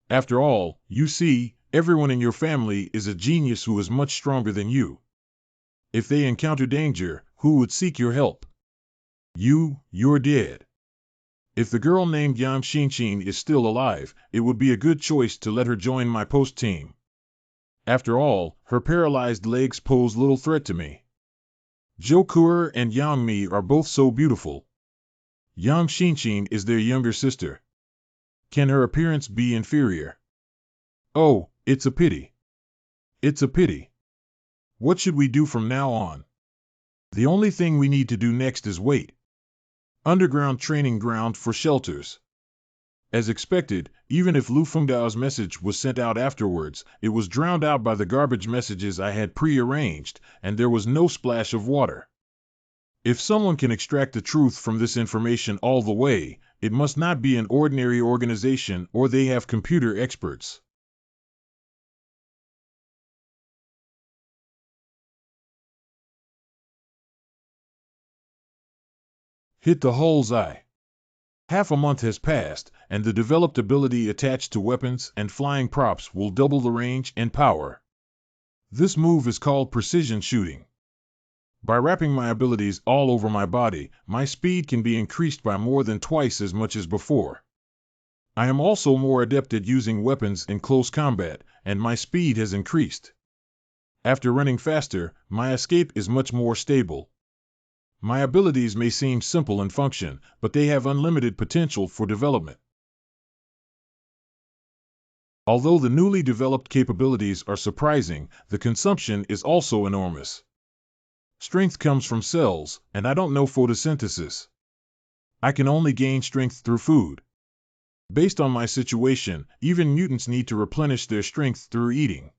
After all, you see, everyone in your family is a genius who is much stronger than you. If they encounter danger, who would seek your help? You're dead. If the girl named Yang Xinqin is still alive, it would be a good choice to let her join my post team. After all, her paralyzed legs pose little threat to me. Zhou Kuer and Yang Mi are both so beautiful. Yang Xinqin is their younger sister. Can her appearance be inferior? Oh, it's a pity. It's a pity. What should we do from now on? The only thing we need to do next is wait. Underground training ground for shelters. As expected, even if Lu Fengdao's message was sent out afterwards, it was drowned out by the garbage messages I had pre-arranged, and there was no splash of water. If someone can extract the truth from this information all the way, it must not be an ordinary organization or they have computer experts. Hit the bull's eye. Half a month has passed, and the developed ability attached to weapons and flying props will double the range and power. This move is called precision shooting. By wrapping my abilities all over my body, my speed can be increased by more than twice as much as before. I am also more adept at using weapons in close combat, and my speed has increased. After running faster, my escape is much more stable. My abilities may seem simple in function, but they have unlimited potential for development. Although the newly developed capabilities are surprising, the consumption is also enormous. Strength comes from cells, and I don't know photosynthesis. I can only gain strength through food. Based on my situation, even mutants need to replenish their strength through eating.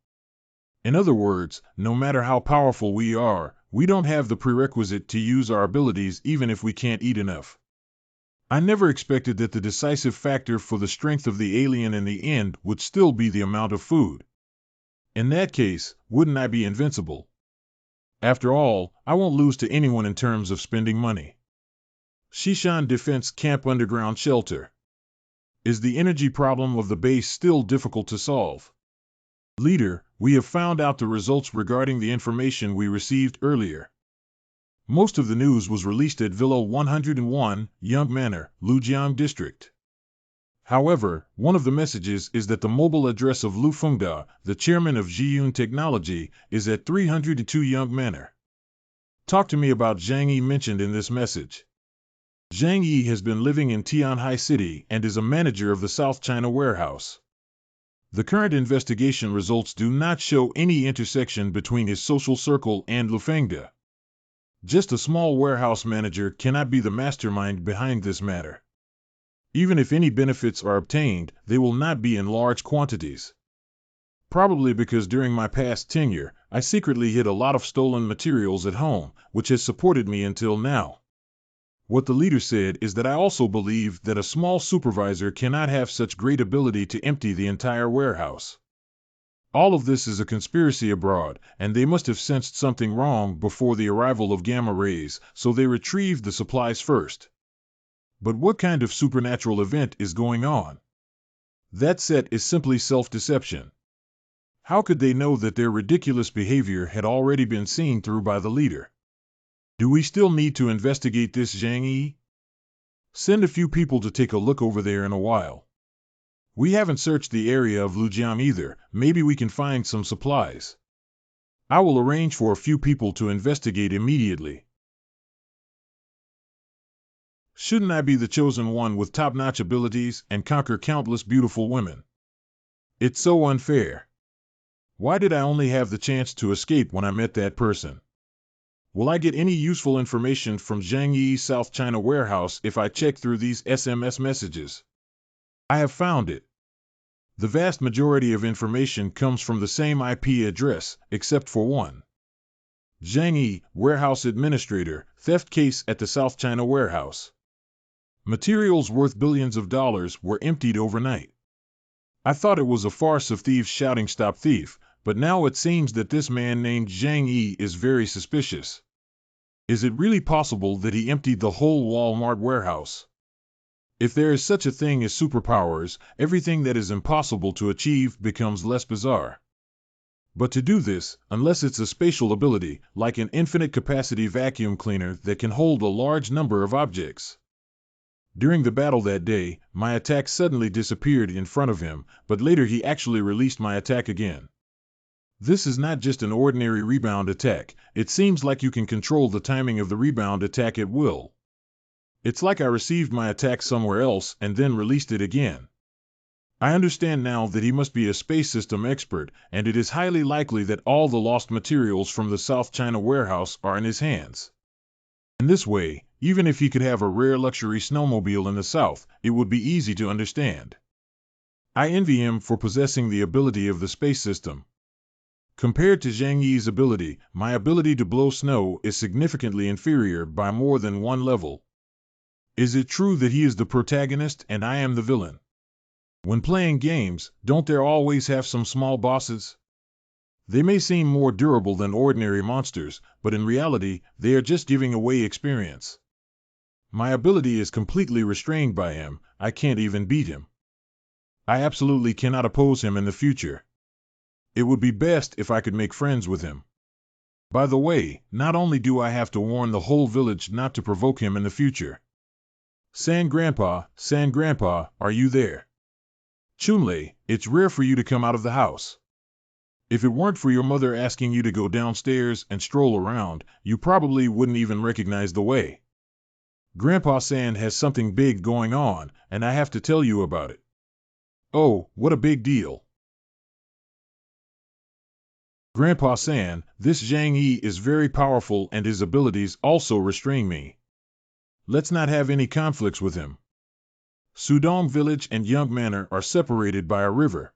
In other words, no matter how powerful we are, we don't have the prerequisite to use our abilities even if we can't eat enough. I never expected that the decisive factor for the strength of the alien in the end would still be the amount of food. In that case, wouldn't I be invincible? After all, I won't lose to anyone in terms of spending money. Shishan Defense Camp Underground Shelter. Is the energy problem of the base still difficult to solve? Leader, we have found out the results regarding the information we received earlier. Most of the news was released at Villa 101, Young Manor, Lujiang District. However, one of the messages is that the mobile address of Lu Fengda, the chairman of Zhiyun Technology, is at 302 Young Manor. Talk to me about Zhang Yi mentioned in this message. Zhang Yi has been living in Tianhai City and is a manager of the South China warehouse. The current investigation results do not show any intersection between his social circle and Lu Fengda. Just a small warehouse manager cannot be the mastermind behind this matter. Even if any benefits are obtained, they will not be in large quantities. Probably because during my past tenure, I secretly hid a lot of stolen materials at home, which has supported me until now. What the leader said is that I also believe that a small supervisor cannot have such great ability to empty the entire warehouse. All of this is a conspiracy abroad, and they must have sensed something wrong before the arrival of gamma rays, so they retrieved the supplies first. But what kind of supernatural event is going on? That set is simply self-deception. How could they know that their ridiculous behavior had already been seen through by the leader? Do we still need to investigate this, Zhang Yi? Send a few people to take a look over there in a while. We haven't searched the area of Lujiang either, maybe we can find some supplies. I will arrange for a few people to investigate immediately. Shouldn't I be the chosen one with top-notch abilities and conquer countless beautiful women? It's so unfair. Why did I only have the chance to escape when I met that person? Will I get any useful information from Zhang Yi's South China warehouse if I check through these SMS messages? I have found it. The vast majority of information comes from the same IP address, except for one. Zhang Yi, warehouse administrator, theft case at the South China warehouse. Materials worth billions of dollars were emptied overnight. I thought it was a farce of thieves shouting "Stop thief," but now it seems that this man named Zhang Yi is very suspicious. Is it really possible that he emptied the whole Walmart warehouse? If there is such a thing as superpowers, everything that is impossible to achieve becomes less bizarre. But to do this, unless it's a spatial ability, like an infinite capacity vacuum cleaner that can hold a large number of objects. During the battle that day, my attack suddenly disappeared in front of him, but later he actually released my attack again. This is not just an ordinary rebound attack. It seems like you can control the timing of the rebound attack at will. It's like I received my attack somewhere else and then released it again. I understand now that he must be a space system expert, and it is highly likely that all the lost materials from the South China warehouse are in his hands. In this way, even if he could have a rare luxury snowmobile in the South, it would be easy to understand. I envy him for possessing the ability of the space system. Compared to Zhang Yi's ability, my ability to blow snow is significantly inferior by more than one level. Is it true that he is the protagonist and I am the villain? When playing games, don't there always have some small bosses? They may seem more durable than ordinary monsters, but in reality, they are just giving away experience. My ability is completely restrained by him. I can't even beat him. I absolutely cannot oppose him in the future. It would be best if I could make friends with him. By the way, not only do I have to warn the whole village not to provoke him in the future. San Grandpa, are you there? Chunlei, it's rare for you to come out of the house. If it weren't for your mother asking you to go downstairs and stroll around, you probably wouldn't even recognize the way. Grandpa San has something big going on, and I have to tell you about it. Oh, what a big deal. Grandpa San, this Zhang Yi is very powerful and his abilities also restrain me. Let's not have any conflicts with him. Sudong Village and Young Manor are separated by a river.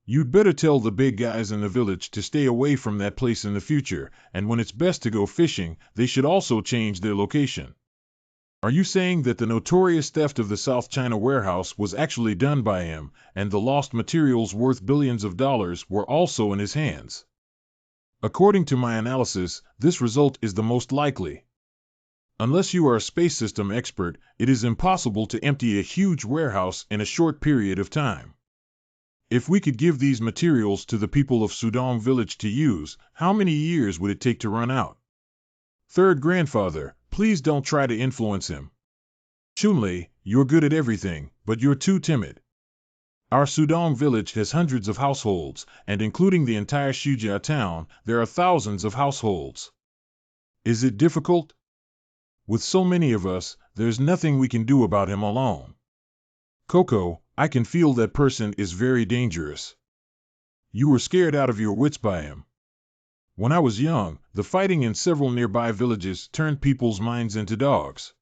You'd better tell the big guys in the village to stay away from that place in the future, and when it's best to go fishing, they should also change their location. Are you saying that the notorious theft of the South China warehouse was actually done by him, and the lost materials worth billions of dollars were also in his hands? According to my analysis, this result is the most likely. Unless you are a space system expert, it is impossible to empty a huge warehouse in a short period of time. If we could give these materials to the people of Sudong Village to use, how many years would it take to run out? Third grandfather, please don't try to influence him. Chunlei, you're good at everything, but you're too timid. Our Sudong Village has hundreds of households, and including the entire Shujia town, there are thousands of households. Is it difficult? With so many of us, there's nothing we can do about him alone. Coco, I can feel that person is very dangerous. You were scared out of your wits by him. When I was young, the fighting in several nearby villages turned people's minds into dogs.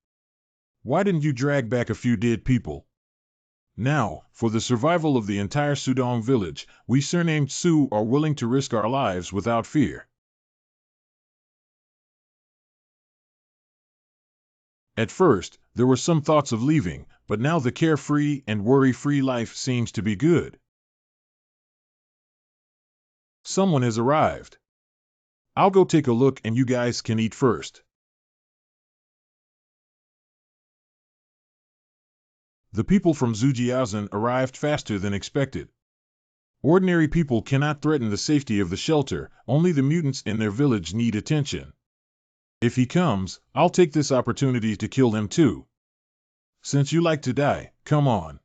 Why didn't you drag back a few dead people? Now, for the survival of the entire Sudong village, we surnamed Su are willing to risk our lives without fear. At first, there were some thoughts of leaving, but now the carefree and worry-free life seems to be good. Someone has arrived. I'll go take a look and you guys can eat first. The people from Zhujiaozhen arrived faster than expected. Ordinary people cannot threaten the safety of the shelter, only the mutants in their village need attention. If he comes, I'll take this opportunity to kill him too. Since you like to die, come on.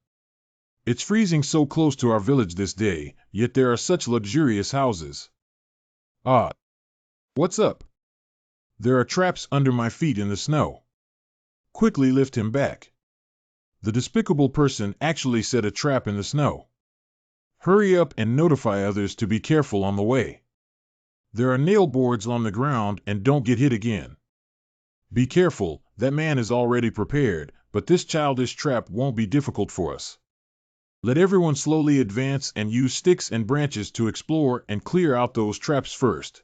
It's freezing so close to our village this day, yet there are such luxurious houses. Ah. What's up? There are traps under my feet in the snow. Quickly lift him back. The despicable person actually set a trap in the snow. Hurry up and notify others to be careful on the way. There are nail boards on the ground and don't get hit again. Be careful, that man is already prepared, but this childish trap won't be difficult for us. Let everyone slowly advance and use sticks and branches to explore and clear out those traps first.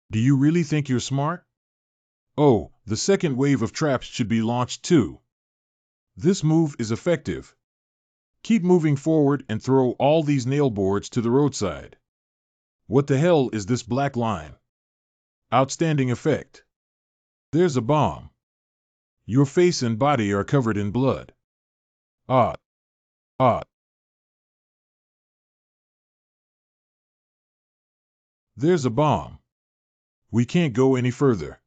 Do you really think you're smart? Oh, the second wave of traps should be launched too. This move is effective. Keep moving forward and throw all these nail boards to the roadside. What the hell is this black line? Outstanding effect. There's a bomb. Your face and body are covered in blood. Ah. Ah. There's a bomb. We can't go any further.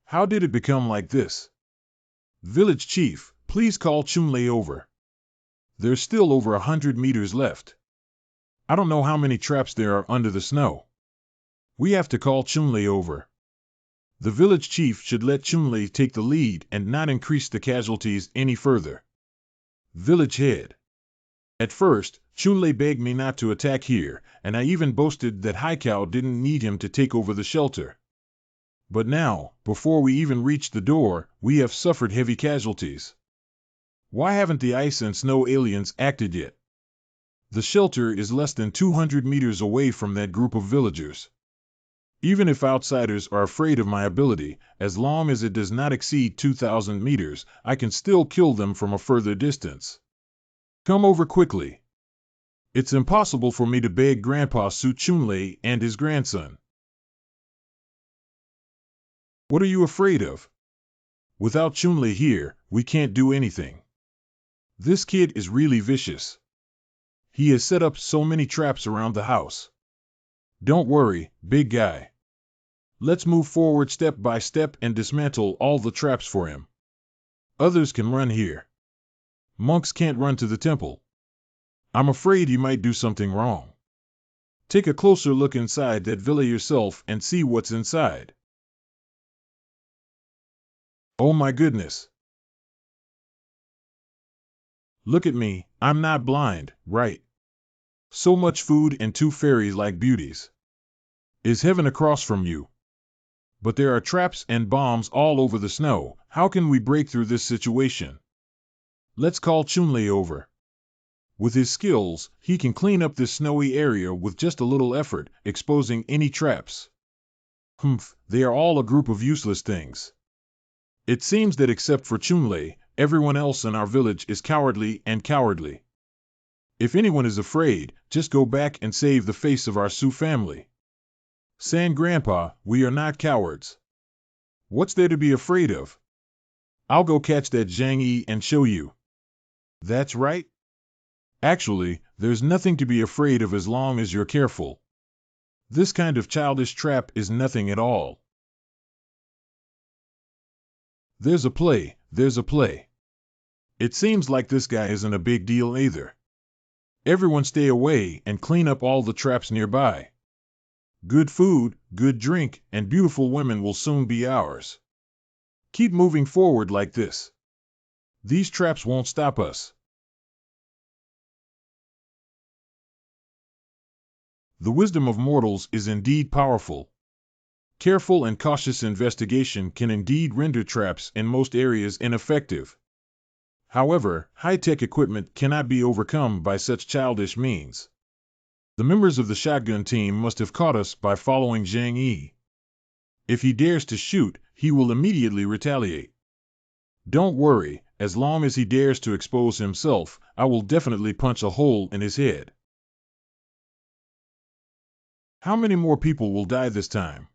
How did it become like this? Village Chief, please call Chunlei over. There's still over 100 meters left. I don't know how many traps there are under the snow. We have to call Chunlei over. The village chief should let Chunlei take the lead and not increase the casualties any further. Village head. At first, Chunlei begged me not to attack here, and I even boasted that Haikao didn't need him to take over the shelter. But now, before we even reach the door, we have suffered heavy casualties. Why haven't the ice and snow aliens acted yet? The shelter is less than 200 meters away from that group of villagers. Even if outsiders are afraid of my ability, as long as it does not exceed 2,000 meters, I can still kill them from a further distance. Come over quickly. It's impossible for me to beg Grandpa Su Chunlei and his grandson. What are you afraid of? Without Chunlei here, we can't do anything. This kid is really vicious. He has set up so many traps around the house. Don't worry, big guy. Let's move forward step by step and dismantle all the traps for him. Others can run here. Monks can't run to the temple. I'm afraid you might do something wrong. Take a closer look inside that villa yourself and see what's inside. Oh my goodness. Look at me, I'm not blind, right? So much food and two fairy-like beauties. Is heaven across from you? But there are traps and bombs all over the snow. How can we break through this situation? Let's call Chunlei over. With his skills, he can clean up this snowy area with just a little effort, exposing any traps. They are all a group of useless things. It seems that except for Chunlei, everyone else in our village is cowardly and cowardly. If anyone is afraid, just go back and save the face of our Su family. San Grandpa, we are not cowards. What's there to be afraid of? I'll go catch that Zhang Yi and show you. That's right. Actually, there's nothing to be afraid of as long as you're careful. This kind of childish trap is nothing at all. There's a play. It seems like this guy isn't a big deal either. Everyone stay away and clean up all the traps nearby. Good food, good drink, and beautiful women will soon be ours. Keep moving forward like this. These traps won't stop us. The wisdom of mortals is indeed powerful. Careful and cautious investigation can indeed render traps in most areas ineffective. However, high-tech equipment cannot be overcome by such childish means. The members of the shotgun team must have caught us by following Zhang Yi. If he dares to shoot, he will immediately retaliate. Don't worry, as long as he dares to expose himself, I will definitely punch a hole in his head. How many more people will die this time?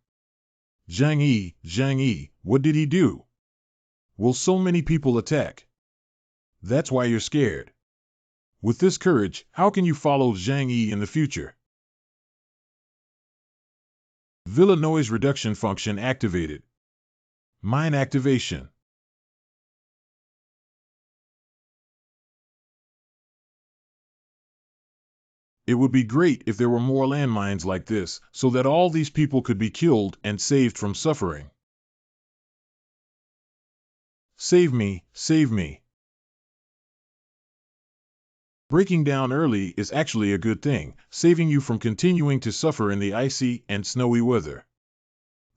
Zhang Yi, what did he do? Will so many people attack? That's why you're scared. With this courage, how can you follow Zhang Yi in the future? Villa noise reduction function activated. Mine activation. It would be great if there were more landmines like this, so that all these people could be killed and saved from suffering. Save me, save me. Breaking down early is actually a good thing, saving you from continuing to suffer in the icy and snowy weather.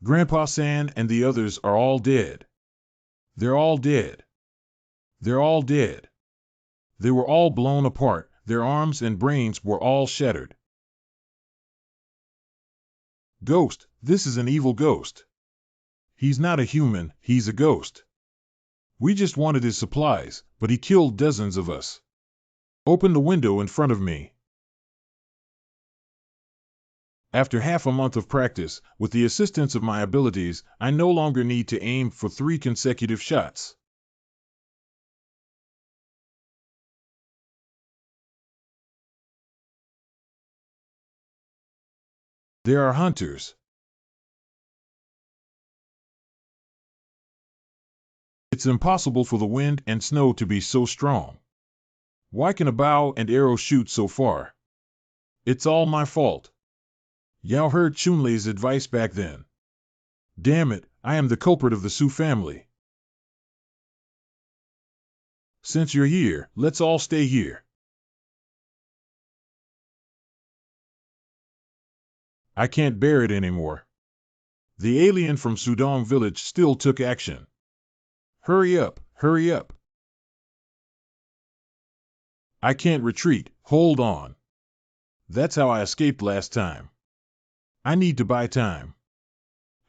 Grandpa San and the others are all dead. They're all dead. They're all dead. They were all blown apart, their arms and brains were all shattered. Ghost, this is an evil ghost. He's not a human, he's a ghost. We just wanted his supplies, but he killed dozens of us. Open the window in front of me. After half a month of practice, with the assistance of my abilities, I no longer need to aim for 3 consecutive shots. There are hunters. It's impossible for the wind and snow to be so strong. Why can a bow and arrow shoot so far? It's all my fault. Yao heard Chunlei's advice back then. Damn it, I am the culprit of the Su family. Since you're here, let's all stay here. I can't bear it anymore. The alien from Sudong village still took action. Hurry up, hurry up. I can't retreat, hold on. That's how I escaped last time. I need to buy time.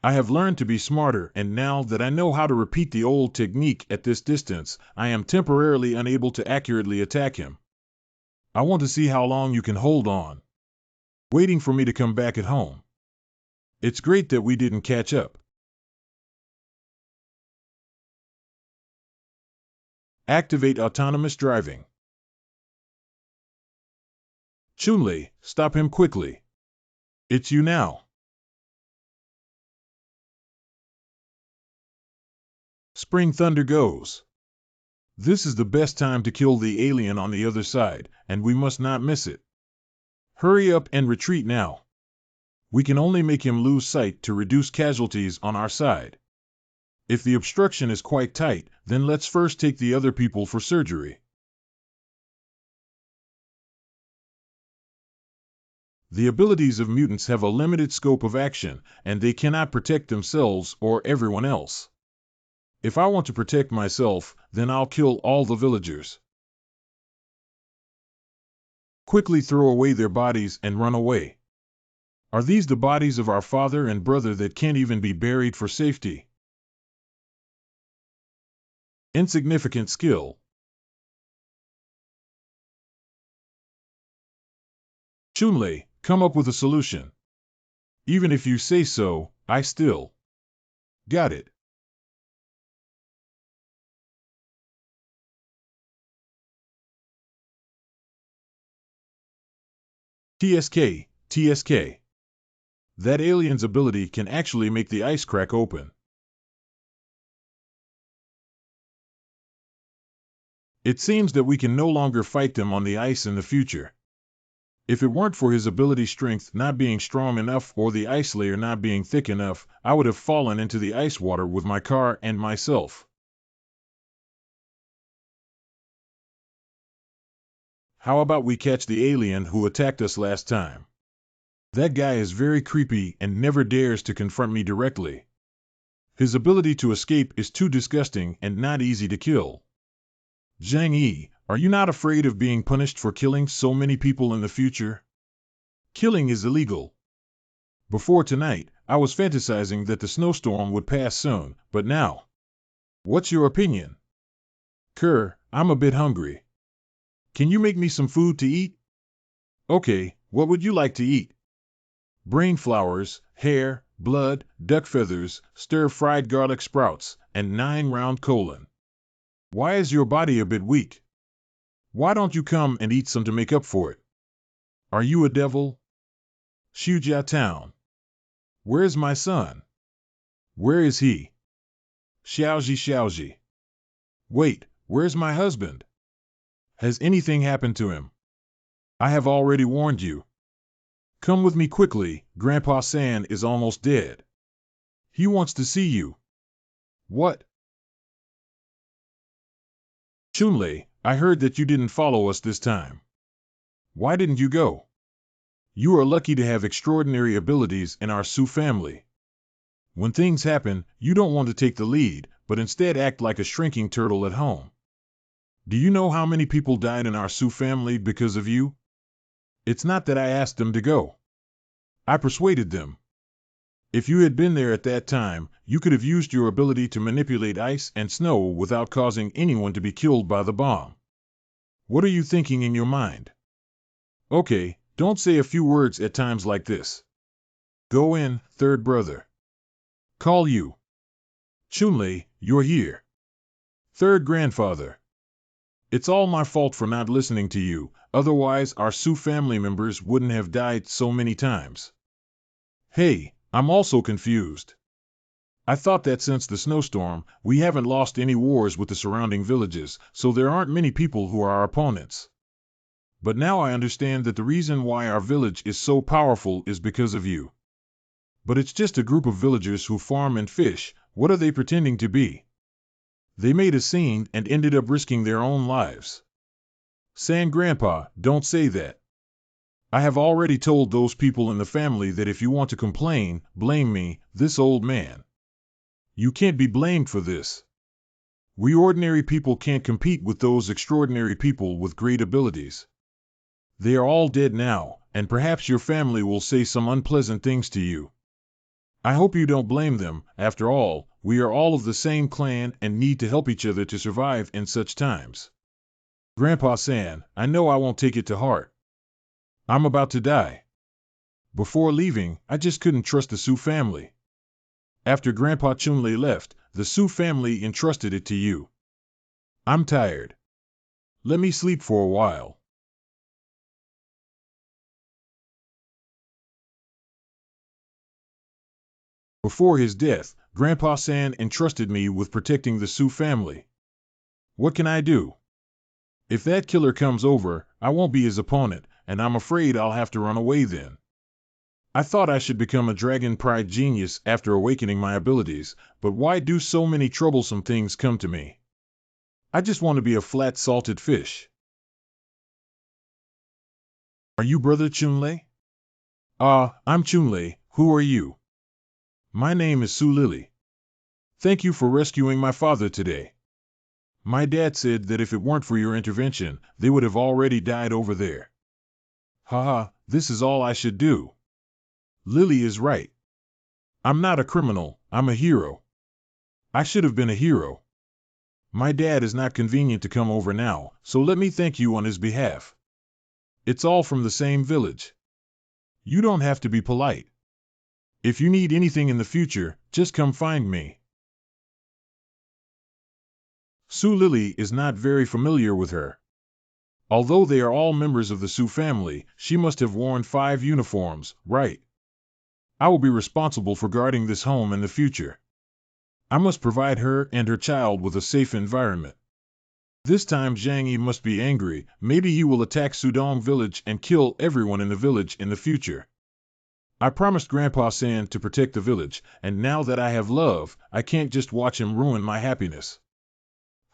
I have learned to be smarter, and now that I know how to repeat the old technique at this distance, I am temporarily unable to accurately attack him. I want to see how long you can hold on, waiting for me to come back at home. It's great that we didn't catch up. Activate autonomous driving. Chunlei, stop him quickly. It's you now. Spring Thunder goes. This is the best time to kill the alien on the other side, and we must not miss it. Hurry up and retreat now. We can only make him lose sight to reduce casualties on our side. If the obstruction is quite tight, then let's first take the other people for surgery. The abilities of mutants have a limited scope of action, and they cannot protect themselves or everyone else. If I want to protect myself, then I'll kill all the villagers. Quickly throw away their bodies and run away. Are these the bodies of our father and brother that can't even be buried for safety? Insignificant skill. Chunlei, come up with a solution. Even if you say so, I still. Got it. TSK, TSK. That alien's ability can actually make the ice crack open. It seems that we can no longer fight them on the ice in the future. If it weren't for his ability strength not being strong enough or the ice layer not being thick enough, I would have fallen into the ice water with my car and myself. How about we catch the alien who attacked us last time? That guy is very creepy and never dares to confront me directly. His ability to escape is too disgusting and not easy to kill. Zhang Yi, are you not afraid of being punished for killing so many people in the future? Killing is illegal. Before tonight, I was fantasizing that the snowstorm would pass soon, but now. What's your opinion? Kerr, I'm a bit hungry. Can you make me some food to eat? Okay, what would you like to eat? Brain flowers, hair, blood, duck feathers, stir-fried garlic sprouts, and 9 round colon. Why is your body a bit weak? Why don't you come and eat some to make up for it? Are you a devil? Shujia Town. Where's my son? Where is he? Xiaoji Xiaoji. Wait, where's my husband? Has anything happened to him? I have already warned you. Come with me quickly, Grandpa San is almost dead. He wants to see you. What? Chunlei, I heard that you didn't follow us this time. Why didn't you go? You are lucky to have extraordinary abilities in our Su family. When things happen, you don't want to take the lead, but instead act like a shrinking turtle at home. Do you know how many people died in our Su family because of you? It's not that I asked them to go. I persuaded them. If you had been there at that time, you could have used your ability to manipulate ice and snow without causing anyone to be killed by the bomb. What are you thinking in your mind? Okay, don't say a few words at times like this. Go in, third brother. Call you. Chunlei, you're here. Third grandfather. It's all my fault for not listening to you, otherwise our Su family members wouldn't have died so many times. Hey, I'm also confused. I thought that since the snowstorm, we haven't lost any wars with the surrounding villages, so there aren't many people who are our opponents. But now I understand that the reason why our village is so powerful is because of you. But it's just a group of villagers who farm and fish. What are they pretending to be? They made a scene and ended up risking their own lives. San Grandpa, don't say that. I have already told those people in the family that if you want to complain, blame me, this old man. You can't be blamed for this. We ordinary people can't compete with those extraordinary people with great abilities. They are all dead now, and perhaps your family will say some unpleasant things to you. I hope you don't blame them. After all, we are all of the same clan and need to help each other to survive in such times. Grandpa San, I know I won't take it to heart. I'm about to die. Before leaving, I just couldn't trust the Su family. After Grandpa Chunlei left, the Su family entrusted it to you. I'm tired. Let me sleep for a while. Before his death, Grandpa San entrusted me with protecting the Su family. What can I do? If that killer comes over, I won't be his opponent, and I'm afraid I'll have to run away then. I thought I should become a dragon pride genius after awakening my abilities, but why do so many troublesome things come to me? I just want to be a flat salted fish. Are you Brother Chunlei? I'm Chunlei. Who are you? My name is Su Lily. Thank you for rescuing my father today. My dad said that if it weren't for your intervention, they would have already died over there. Haha, this is all I should do. Lily is right. I'm not a criminal, I'm a hero. I should have been a hero. My dad is not convenient to come over now, so let me thank you on his behalf. It's all from the same village. You don't have to be polite. If you need anything in the future, just come find me. Su Lily is not very familiar with her. Although they are all members of the Su family, she must have worn 5 uniforms, right? I will be responsible for guarding this home in the future. I must provide her and her child with a safe environment. This time Zhang Yi must be angry. Maybe he will attack Sudong village and kill everyone in the village in the future. I promised Grandpa San to protect the village, and now that I have love, I can't just watch him ruin my happiness.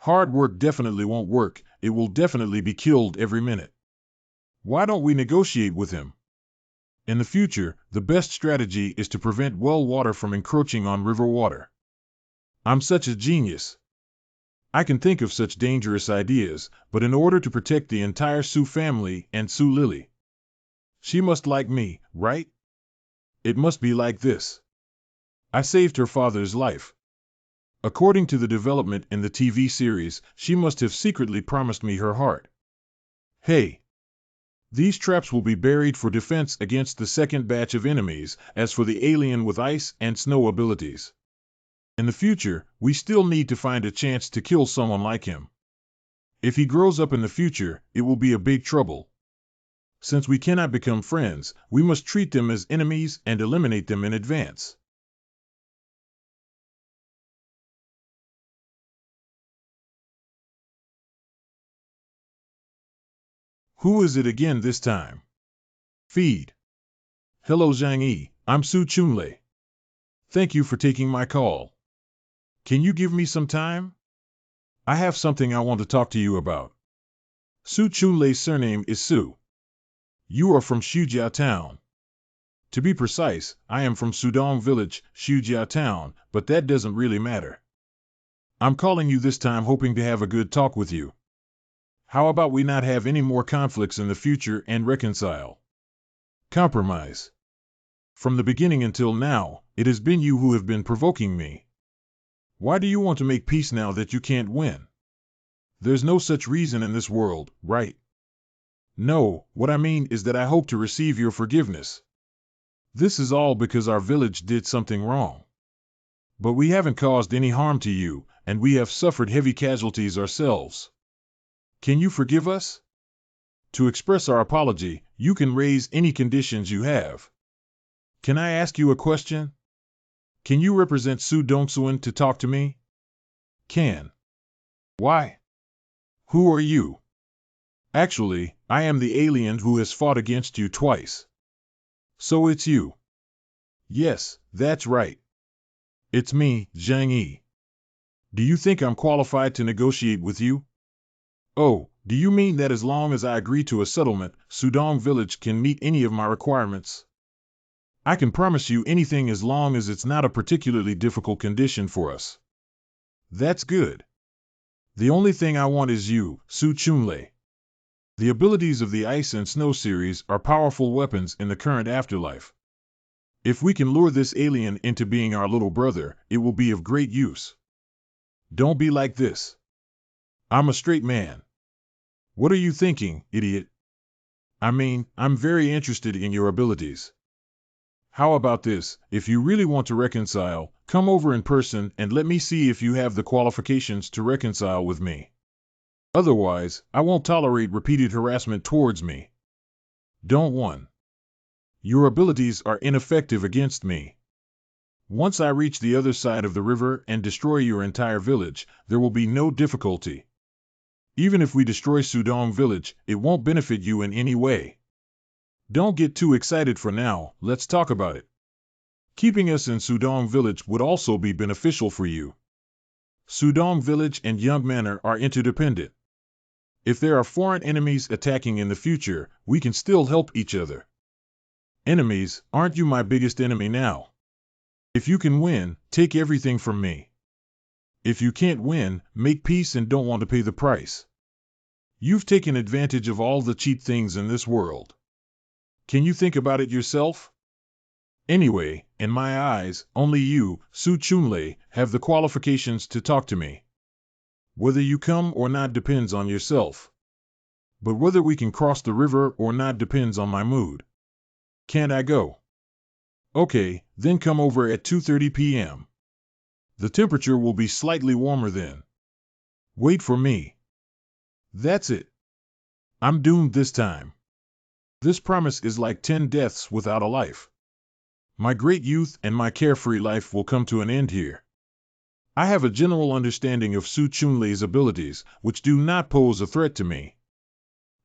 Hard work definitely won't work. It will definitely be killed every minute. Why don't we negotiate with him? In the future, the best strategy is to prevent well water from encroaching on river water. I'm such a genius. I can think of such dangerous ideas, but in order to protect the entire Su family and Su Lily. She must like me, right? It must be like this. I saved her father's life. According to the development in the TV series, she must have secretly promised me her heart. Hey! These traps will be buried for defense against the second batch of enemies, as for the alien with ice and snow abilities. In the future, we still need to find a chance to kill someone like him. If he grows up in the future, it will be a big trouble. Since we cannot become friends, we must treat them as enemies and eliminate them in advance. Who is it again this time? Feed. Hello Zhang Yi, I'm Su Chunlei. Thank you for taking my call. Can you give me some time? I have something I want to talk to you about. Su Chunlei's surname is Su. You are from Xujiao Town. To be precise, I am from Sudong Village, Xujiao Town, but that doesn't really matter. I'm calling you this time hoping to have a good talk with you. How about we not have any more conflicts in the future and reconcile? Compromise. From the beginning until now, it has been you who have been provoking me. Why do you want to make peace now that you can't win? There's no such reason in this world, right? No, what I mean is that I hope to receive your forgiveness. This is all because our village did something wrong. But we haven't caused any harm to you, and we have suffered heavy casualties ourselves. Can you forgive us? To express our apology, you can raise any conditions you have. Can I ask you a question? Can you represent Su Dongsuan to talk to me? Can. Why? Who are you? Actually, I am the alien who has fought against you twice. So it's you. Yes, that's right. It's me, Zhang Yi. Do you think I'm qualified to negotiate with you? Oh, do you mean that as long as I agree to a settlement, Sudong Village can meet any of my requirements? I can promise you anything as long as it's not a particularly difficult condition for us. That's good. The only thing I want is you, Su Chunlei. The abilities of the Ice and Snow series are powerful weapons in the current afterlife. If we can lure this alien into being our little brother, it will be of great use. Don't be like this. I'm a straight man. What are you thinking, idiot? I mean, I'm very interested in your abilities. How about this, if you really want to reconcile, come over in person and let me see if you have the qualifications to reconcile with me. Otherwise, I won't tolerate repeated harassment towards me. Don't one. Your abilities are ineffective against me. Once I reach the other side of the river and destroy your entire village, there will be no difficulty. Even if we destroy Sudong Village, it won't benefit you in any way. Don't get too excited for now, let's talk about it. Keeping us in Sudong Village would also be beneficial for you. Sudong Village and Young Manor are interdependent. If there are foreign enemies attacking in the future, we can still help each other. Enemies, aren't you my biggest enemy now? If you can win, take everything from me. If you can't win, make peace and don't want to pay the price. You've taken advantage of all the cheap things in this world. Can you think about it yourself? Anyway, in my eyes, only you, Su Chunlei, have the qualifications to talk to me. Whether you come or not depends on yourself. But whether we can cross the river or not depends on my mood. Can't I go? Okay, then come over at 2:30 p.m. The temperature will be slightly warmer then. Wait for me. That's it. I'm doomed this time. This promise is like 10 deaths without a life. My great youth and my carefree life will come to an end here. I have a general understanding of Su Chunlei's abilities, which do not pose a threat to me.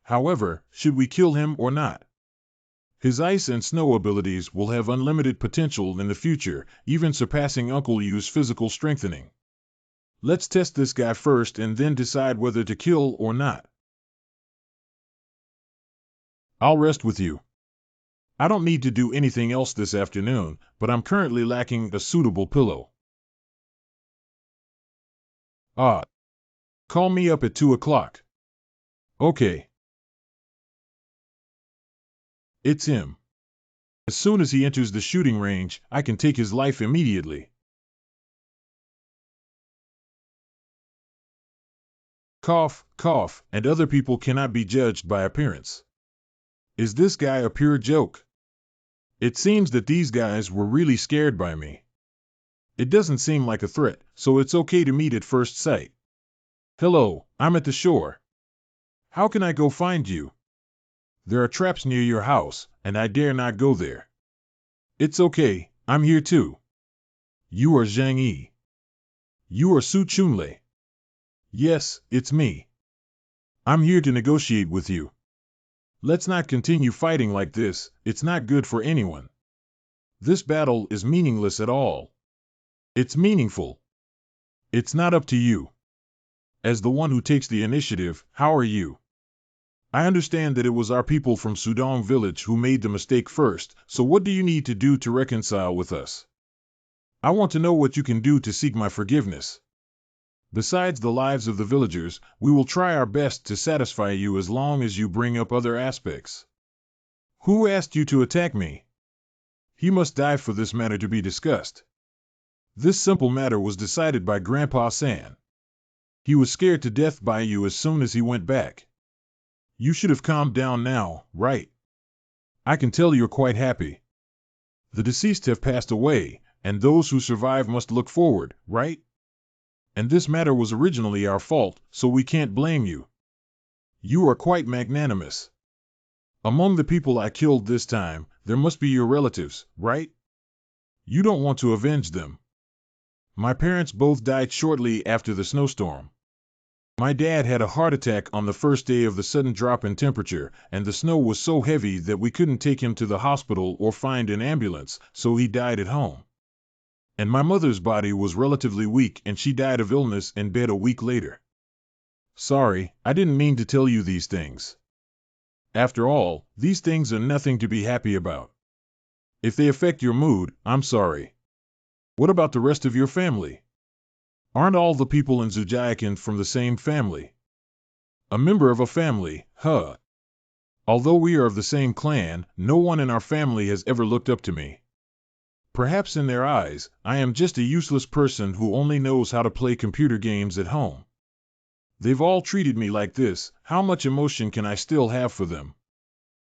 However, should we kill him or not? His ice and snow abilities will have unlimited potential in the future, even surpassing Uncle Yu's physical strengthening. Let's test this guy first and then decide whether to kill or not. I'll rest with you. I don't need to do anything else this afternoon, but I'm currently lacking a suitable pillow. Ah. Call me up at 2 o'clock. Okay. It's him. As soon as he enters the shooting range, I can take his life immediately. Cough, cough, and other people cannot be judged by appearance. Is this guy a pure joke? It seems that these guys were really scared by me. It doesn't seem like a threat, so it's okay to meet at first sight. Hello, I'm at the shore. How can I go find you? There are traps near your house, and I dare not go there. It's okay, I'm here too. You are Zhang Yi. You are Su Chunlei. Yes, it's me. I'm here to negotiate with you. Let's not continue fighting like this, it's not good for anyone. This battle is meaningless at all. It's meaningful. It's not up to you. As the one who takes the initiative, how are you? I understand that it was our people from Sudong village who made the mistake first, so what do you need to do to reconcile with us? I want to know what you can do to seek my forgiveness. Besides the lives of the villagers, we will try our best to satisfy you as long as you bring up other aspects. Who asked you to attack me? He must die for this matter to be discussed. This simple matter was decided by Grandpa San. He was scared to death by you as soon as he went back. You should have calmed down now, right? I can tell you're quite happy. The deceased have passed away, and those who survive must look forward, right? And this matter was originally our fault, so we can't blame you. You are quite magnanimous. Among the people I killed this time, there must be your relatives, right? You don't want to avenge them. My parents both died shortly after the snowstorm. My dad had a heart attack on the first day of the sudden drop in temperature, and the snow was so heavy that we couldn't take him to the hospital or find an ambulance, so he died at home. And my mother's body was relatively weak and she died of illness in bed a week later. Sorry, I didn't mean to tell you these things. After all, these things are nothing to be happy about. If they affect your mood, I'm sorry. What about the rest of your family? Aren't all the people in Zujiakan from the same family? A member of a family, huh? Although we are of the same clan, no one in our family has ever looked up to me. Perhaps in their eyes, I am just a useless person who only knows how to play computer games at home. They've all treated me like this, how much emotion can I still have for them?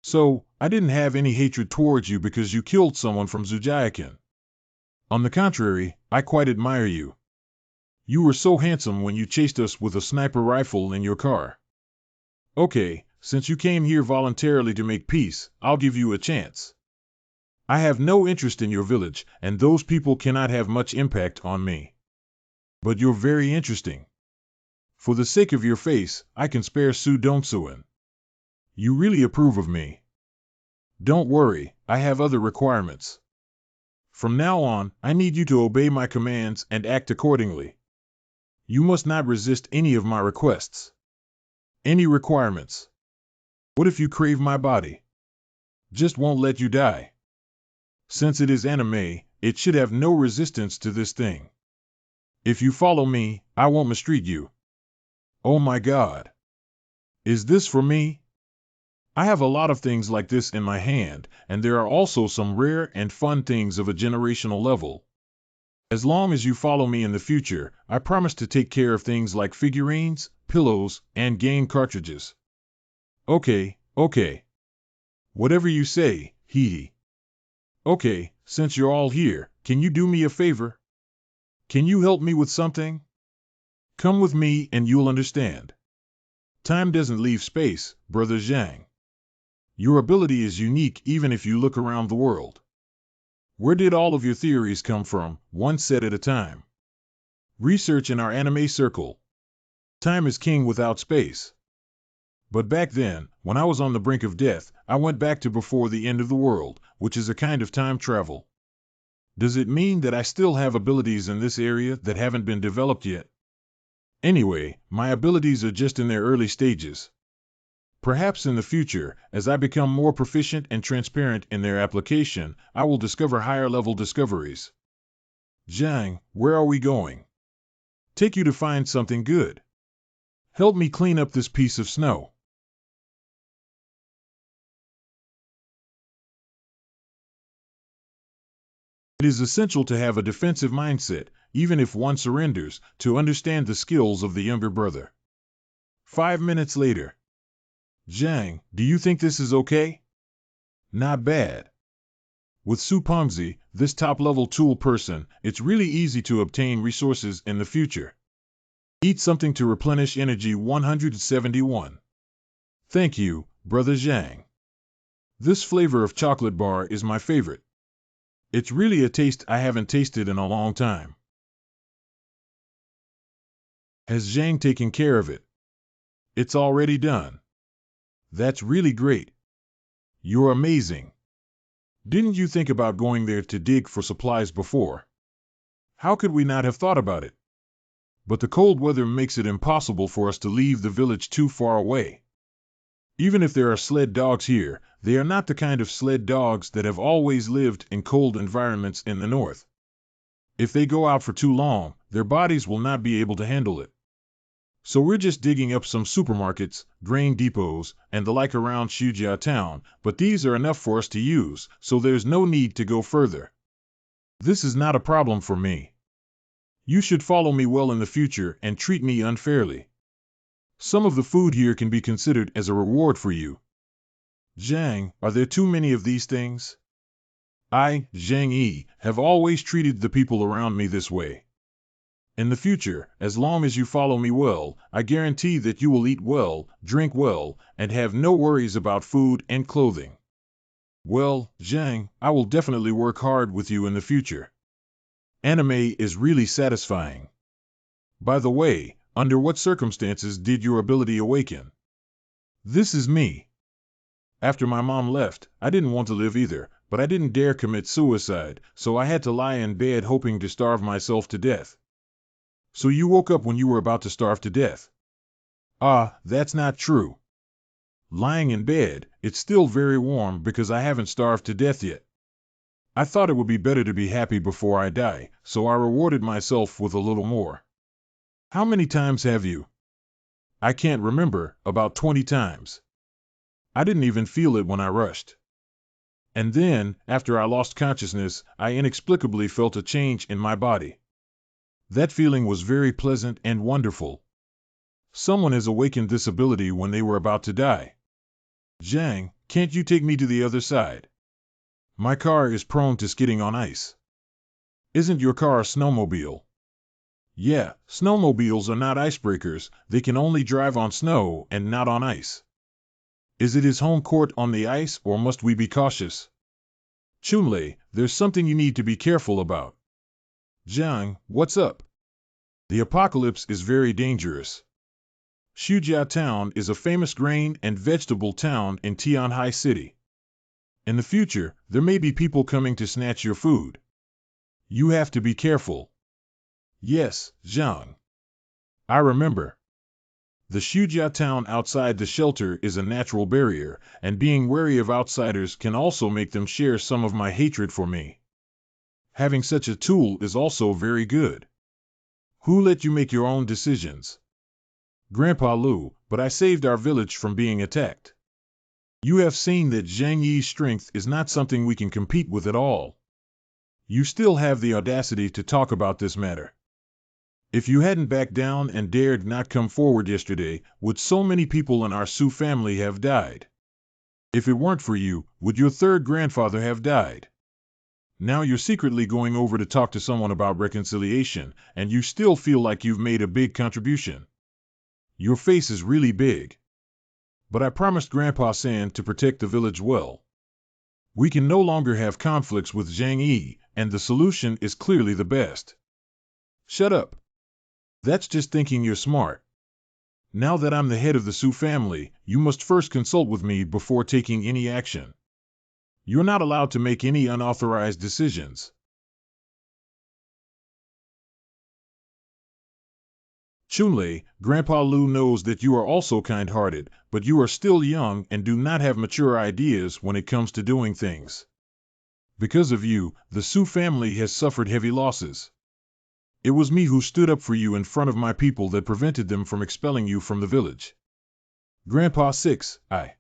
So, I didn't have any hatred towards you because you killed someone from Zujiakan. On the contrary, I quite admire you. You were so handsome when you chased us with a sniper rifle in your car. Okay, since you came here voluntarily to make peace, I'll give you a chance. I have no interest in your village, and those people cannot have much impact on me. But you're very interesting. For the sake of your face, I can spare Su Dongsuan. You really approve of me. Don't worry, I have other requirements. From now on, I need you to obey my commands and act accordingly. You must not resist any of my requests. Any requirements. What if you crave my body? Just won't let you die. Since it is anime, it should have no resistance to this thing. If you follow me, I won't mistreat you. Oh my God. Is this for me? I have a lot of things like this in my hand, and there are also some rare and fun things of a generational level. As long as you follow me in the future, I promise to take care of things like figurines, pillows, and game cartridges. Okay. Whatever you say, hee. Okay, since you're all here, can you do me a favor? Can you help me with something? Come with me and you'll understand. Time doesn't leave space, Brother Zhang. Your ability is unique even if you look around the world. Where did all of your theories come from, one set at a time? Research in our anime circle. Time is king without space. But back then, when I was on the brink of death, I went back to before the end of the world, which is a kind of time travel. Does it mean that I still have abilities in this area that haven't been developed yet? Anyway, my abilities are just in their early stages. Perhaps in the future, as I become more proficient and transparent in their application, I will discover higher-level discoveries. Zhang, where are we going? Take you to find something good. Help me clean up this piece of snow. It is essential to have a defensive mindset, even if one surrenders, to understand the skills of the younger brother. 5 minutes later. Zhang, do you think this is okay? Not bad. With Su Pengzi, this top-level tool person, it's really easy to obtain resources in the future. Eat something to replenish energy 171. Thank you, Brother Zhang. This flavor of chocolate bar is my favorite. It's really a taste I haven't tasted in a long time. Has Zhang taken care of it? It's already done. That's really great. You're amazing. Didn't you think about going there to dig for supplies before? How could we not have thought about it? But the cold weather makes it impossible for us to leave the village too far away. Even if there are sled dogs here, they are not the kind of sled dogs that have always lived in cold environments in the north. If they go out for too long, their bodies will not be able to handle it. So we're just digging up some supermarkets, grain depots, and the like around Shujia town, but these are enough for us to use, so there's no need to go further. This is not a problem for me. You should follow me well in the future and treat me unfairly. Some of the food here can be considered as a reward for you. Zhang, are there too many of these things? I, Zhang Yi, have always treated the people around me this way. In the future, as long as you follow me well, I guarantee that you will eat well, drink well, and have no worries about food and clothing. Well, Zhang, I will definitely work hard with you in the future. Anime is really satisfying. By the way, under what circumstances did your ability awaken? This is me. After my mom left, I didn't want to live either, but I didn't dare commit suicide, so I had to lie in bed hoping to starve myself to death. So you woke up when you were about to starve to death? Ah, that's not true. Lying in bed, it's still very warm because I haven't starved to death yet. I thought it would be better to be happy before I die, so I rewarded myself with a little more. How many times have you? I can't remember, about 20 times. I didn't even feel it when I rushed. And then, after I lost consciousness, I inexplicably felt a change in my body. That feeling was very pleasant and wonderful. Someone has awakened this ability when they were about to die. Zhang, can't you take me to the other side? My car is prone to skidding on ice. Isn't your car a snowmobile? Yeah, snowmobiles are not icebreakers, they can only drive on snow and not on ice. Is it his home court on the ice, or must we be cautious? Chunlei, there's something you need to be careful about. Zhang, what's up? The apocalypse is very dangerous. Shujia town is a famous grain and vegetable town in Tianhai City. In the future, there may be people coming to snatch your food. You have to be careful. Yes, Zhang. I remember. The Shujia town outside the shelter is a natural barrier, and being wary of outsiders can also make them share some of my hatred for me. Having such a tool is also very good. Who let you make your own decisions? Grandpa Lu, but I saved our village from being attacked. You have seen that Zhang Yi's strength is not something we can compete with at all. You still have the audacity to talk about this matter. If you hadn't backed down and dared not come forward yesterday, would so many people in our Su family have died? If it weren't for you, would your third grandfather have died? Now you're secretly going over to talk to someone about reconciliation, and you still feel like you've made a big contribution. Your face is really big. But I promised Grandpa San to protect the village well. We can no longer have conflicts with Zhang Yi, and the solution is clearly the best. Shut up. That's just thinking you're smart. Now that I'm the head of the Su family, you must first consult with me before taking any action. You're not allowed to make any unauthorized decisions. Chunlei, Grandpa Lu knows that you are also kind-hearted, but you are still young and do not have mature ideas when it comes to doing things. Because of you, the Su family has suffered heavy losses. It was me who stood up for you in front of my people that prevented them from expelling you from the village. Grandpa 6, I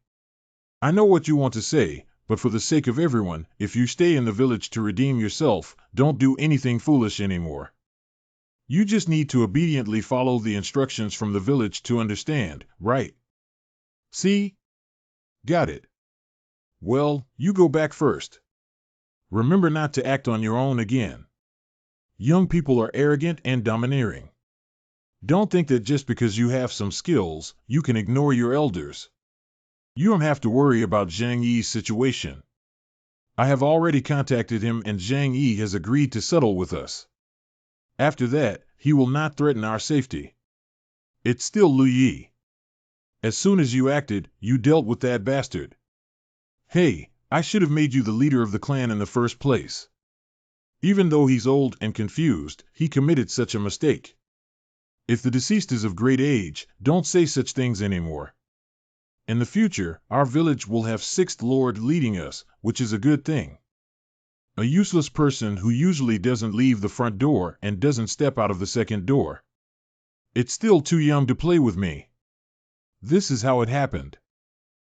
know what you want to say, but for the sake of everyone, if you stay in the village to redeem yourself, don't do anything foolish anymore. You just need to obediently follow the instructions from the village to understand, right? See? Got it. Well, you go back first. Remember not to act on your own again. Young people are arrogant and domineering. Don't think that just because you have some skills, you can ignore your elders. You don't have to worry about Zhang Yi's situation. I have already contacted him and Zhang Yi has agreed to settle with us. After that, he will not threaten our safety. It's still Lu Yi. As soon as you acted, you dealt with that bastard. Hey, I should have made you the leader of the clan in the first place. Even though he's old and confused, he committed such a mistake. If the deceased is of great age, don't say such things anymore. In the future, our village will have sixth lord leading us, which is a good thing. A useless person who usually doesn't leave the front door and doesn't step out of the second door. It's still too young to play with me. This is how it happened.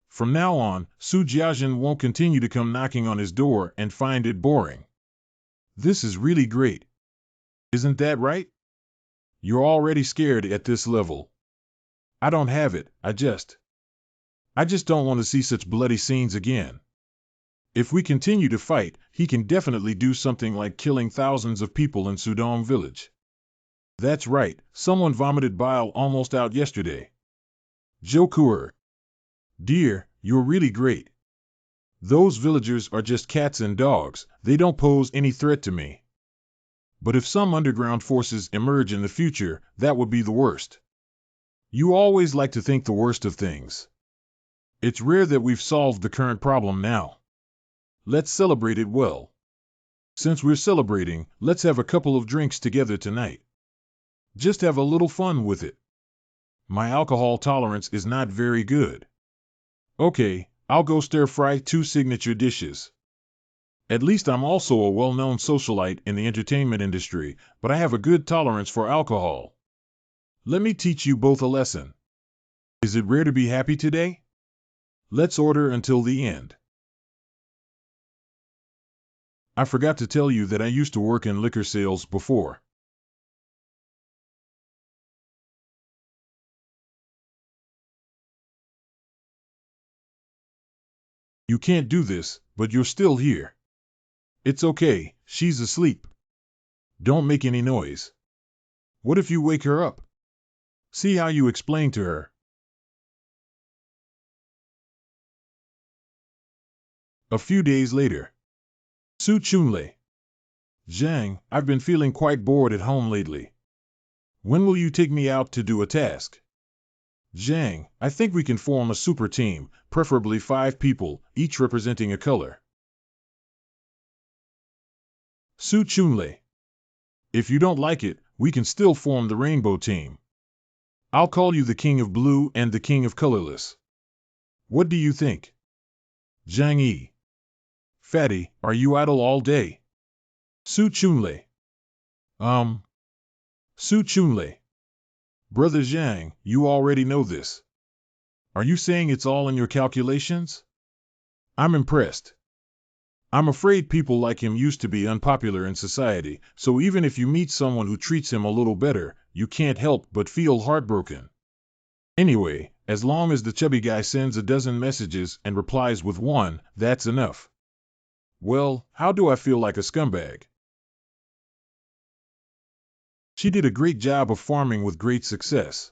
From now on, Su Jiajin won't continue to come knocking on his door and find it boring. This is really great. Isn't that right? You're already scared at this level. I don't have it, I just don't want to see such bloody scenes again. If we continue to fight, he can definitely do something like killing thousands of people in Sudong village. That's right, someone vomited bile almost out yesterday. Jokuer. Dear, you're really great. Those villagers are just cats and dogs, they don't pose any threat to me. But if some underground forces emerge in the future, that would be the worst. You always like to think the worst of things. It's rare that we've solved the current problem now. Let's celebrate it well. Since we're celebrating, let's have a couple of drinks together tonight. Just have a little fun with it. My alcohol tolerance is not very good. Okay, I'll go stir-fry 2 signature dishes. At least I'm also a well-known socialite in the entertainment industry, but I have a good tolerance for alcohol. Let me teach you both a lesson. Is it rare to be happy today? Let's order until the end. I forgot to tell you that I used to work in liquor sales before. You can't do this, but you're still here. It's okay, she's asleep. Don't make any noise. What if you wake her up? See how you explain to her. A few days later. Su Chunlei. Zhang, I've been feeling quite bored at home lately. When will you take me out to do a task? Zhang, I think we can form a super team, preferably 5 people, each representing a color. Su Chunlei. If you don't like it, we can still form the rainbow team. I'll call you the King of Blue and the King of Colorless. What do you think? Zhang Yi. Fatty, are you idle all day? Su Chunlei. Su Chunlei. Brother Zhang, you already know this. Are you saying it's all in your calculations? I'm impressed. I'm afraid people like him used to be unpopular in society, so even if you meet someone who treats him a little better, you can't help but feel heartbroken. Anyway, as long as the chubby guy sends a dozen messages and replies with 1, that's enough. Well, how do I feel like a scumbag? She did a great job of farming with great success.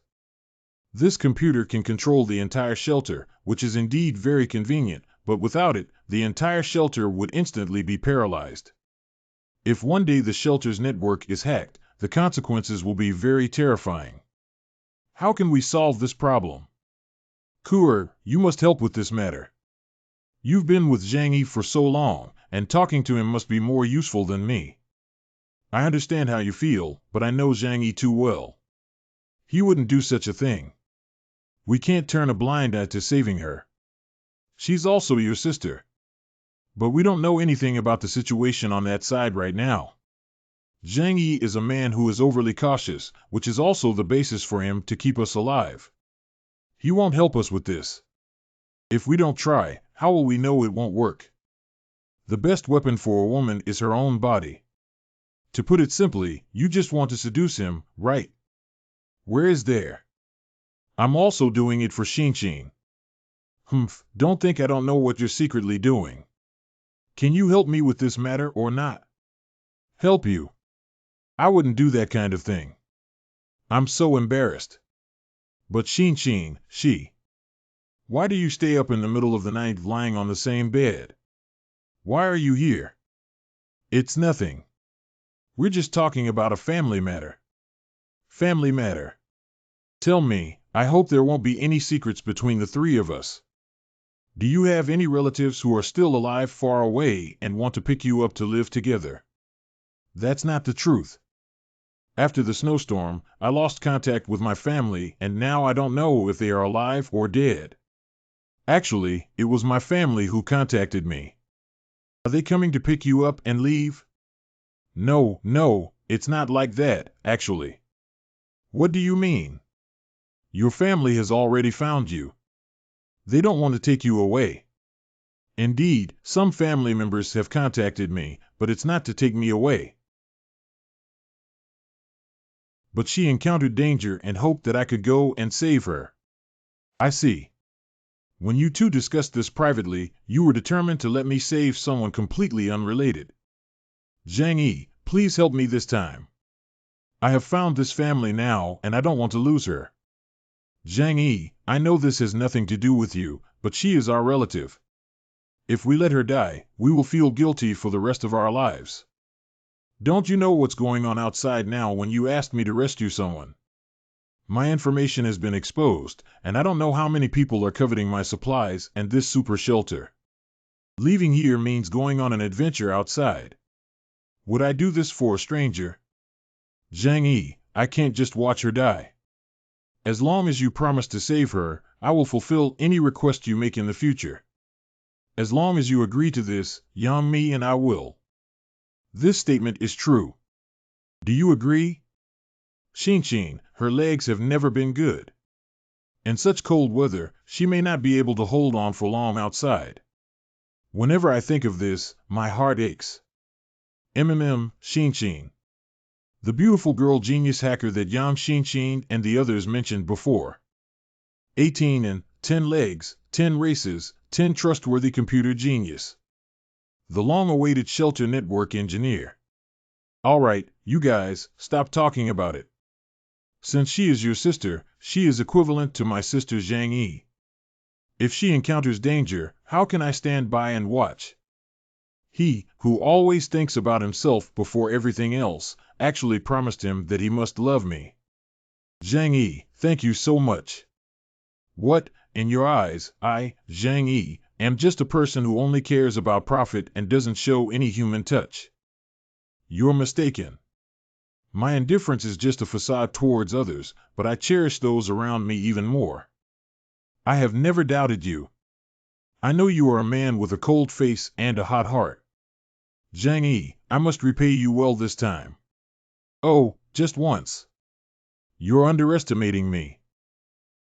This computer can control the entire shelter, which is indeed very convenient, but without it, the entire shelter would instantly be paralyzed. If one day the shelter's network is hacked, the consequences will be very terrifying. How can we solve this problem? Kuer, you must help with this matter. You've been with Zhang Yi for so long, and talking to him must be more useful than me. I understand how you feel, but I know Zhang Yi too well. He wouldn't do such a thing. We can't turn a blind eye to saving her. She's also your sister. But we don't know anything about the situation on that side right now. Zhang Yi is a man who is overly cautious, which is also the basis for him to keep us alive. He won't help us with this. If we don't try, how will we know it won't work? The best weapon for a woman is her own body. To put it simply, you just want to seduce him, right? Where is there? I'm also doing it for Xinxin. Don't think I don't know what you're secretly doing. Can you help me with this matter or not? Help you? I wouldn't do that kind of thing. I'm so embarrassed. But Xinxin, why do you stay up in the middle of the night lying on the same bed? Why are you here? It's nothing. We're just talking about a family matter. Family matter. Tell me, I hope there won't be any secrets between the 3 of us. Do you have any relatives who are still alive far away and want to pick you up to live together? That's not the truth. After the snowstorm, I lost contact with my family, and now I don't know if they are alive or dead. Actually, it was my family who contacted me. Are they coming to pick you up and leave? No, it's not like that, actually. What do you mean? Your family has already found you. They don't want to take you away. Indeed, some family members have contacted me, but it's not to take me away. But she encountered danger and hoped that I could go and save her. I see. When you two discussed this privately, you were determined to let me save someone completely unrelated. Zhang Yi, please help me this time. I have found this family now, and I don't want to lose her. Zhang Yi, I know this has nothing to do with you, but she is our relative. If we let her die, we will feel guilty for the rest of our lives. Don't you know what's going on outside now when you asked me to rescue someone? My information has been exposed, and I don't know how many people are coveting my supplies and this super shelter. Leaving here means going on an adventure outside. Would I do this for a stranger? Zhang Yi, I can't just watch her die. As long as you promise to save her, I will fulfill any request you make in the future. As long as you agree to this, Yang Mi and I will. This statement is true. Do you agree? Xin, her legs have never been good. In such cold weather, she may not be able to hold on for long outside. Whenever I think of this, my heart aches. Xin. The beautiful girl genius hacker that Yang Xin and the others mentioned before. 18 and 10 legs, 10 races, 10 trustworthy computer genius. The long-awaited shelter network engineer. All right, you guys, stop talking about it. Since she is your sister, she is equivalent to my sister Zhang Yi. If she encounters danger, how can I stand by and watch? He, who always thinks about himself before everything else, actually promised him that he must love me. Zhang Yi, thank you so much. What, in your eyes, I, Zhang Yi, am just a person who only cares about profit and doesn't show any human touch? You're mistaken. My indifference is just a facade towards others, but I cherish those around me even more. I have never doubted you. I know you are a man with a cold face and a hot heart. Zhang Yi, I must repay you well this time. Oh, just once. You're underestimating me.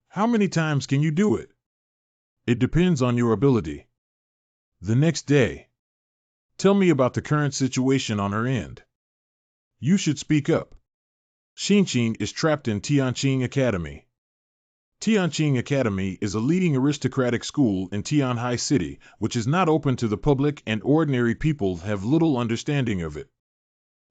How many times can you do it? It depends on your ability. The next day. Tell me about the current situation on her end. You should speak up. Xin is trapped in Tianqing Academy. Tianqing Academy is a leading aristocratic school in Tianhai City, which is not open to the public and ordinary people have little understanding of it.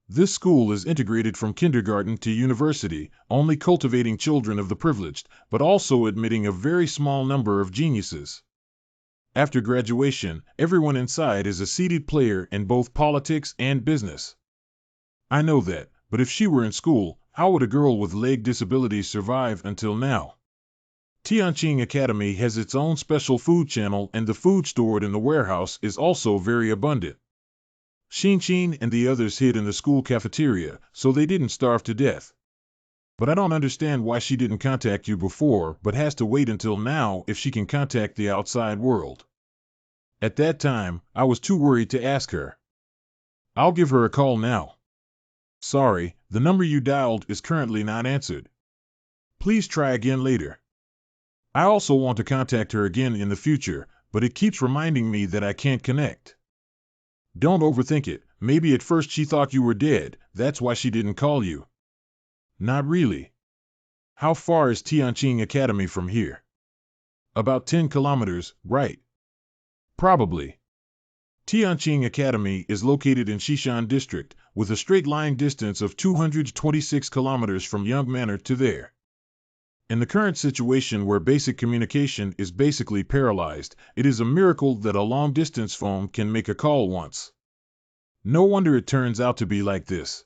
This school is integrated from kindergarten to university, only cultivating children of the privileged, but also admitting a very small number of geniuses. After graduation, everyone inside is a seated player in both politics and business. I know that, but if she were in school, how would a girl with leg disabilities survive until now? Tianqing Academy has its own special food channel and the food stored in the warehouse is also very abundant. Xin and the others hid in the school cafeteria, so they didn't starve to death. But I don't understand why she didn't contact you before but has to wait until now if she can contact the outside world. At that time, I was too worried to ask her. I'll give her a call now. Sorry, the number you dialed is currently not answered. Please try again later. I also want to contact her again in the future, but it keeps reminding me that I can't connect. Don't overthink it. Maybe at first she thought you were dead, that's why she didn't call you. Not really. How far is Tianqing Academy from here? About 10 kilometers, right? Probably. Tianqing Academy is located in Xishan District, with a straight line distance of 226 kilometers from Young Manor to there. In the current situation where basic communication is basically paralyzed, it is a miracle that a long-distance phone can make a call once. No wonder it turns out to be like this.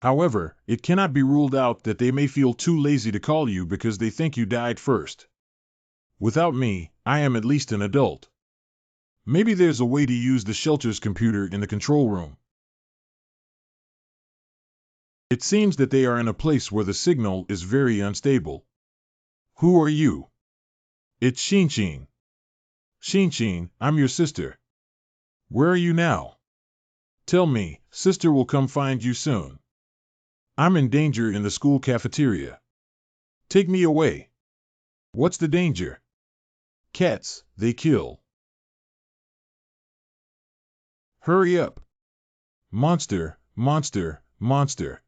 However, it cannot be ruled out that they may feel too lazy to call you because they think you died first. Without me, I am at least an adult. Maybe there's a way to use the shelter's computer in the control room. It seems that they are in a place where the signal is very unstable. Who are you? It's Shinshin. Shinshin, I'm your sister. Where are you now? Tell me, sister will come find you soon. I'm in danger in the school cafeteria. Take me away. What's the danger? Cats, they kill. Hurry up. Monster, monster, monster.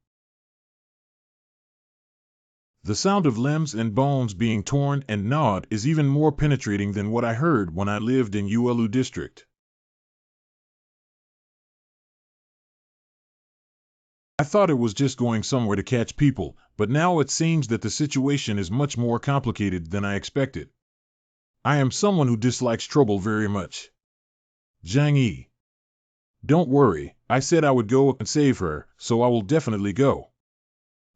The sound of limbs and bones being torn and gnawed is even more penetrating than what I heard when I lived in Uelu district. I thought it was just going somewhere to catch people, but now it seems that the situation is much more complicated than I expected. I am someone who dislikes trouble very much. Zhang Yi. Don't worry, I said I would go and save her, so I will definitely go.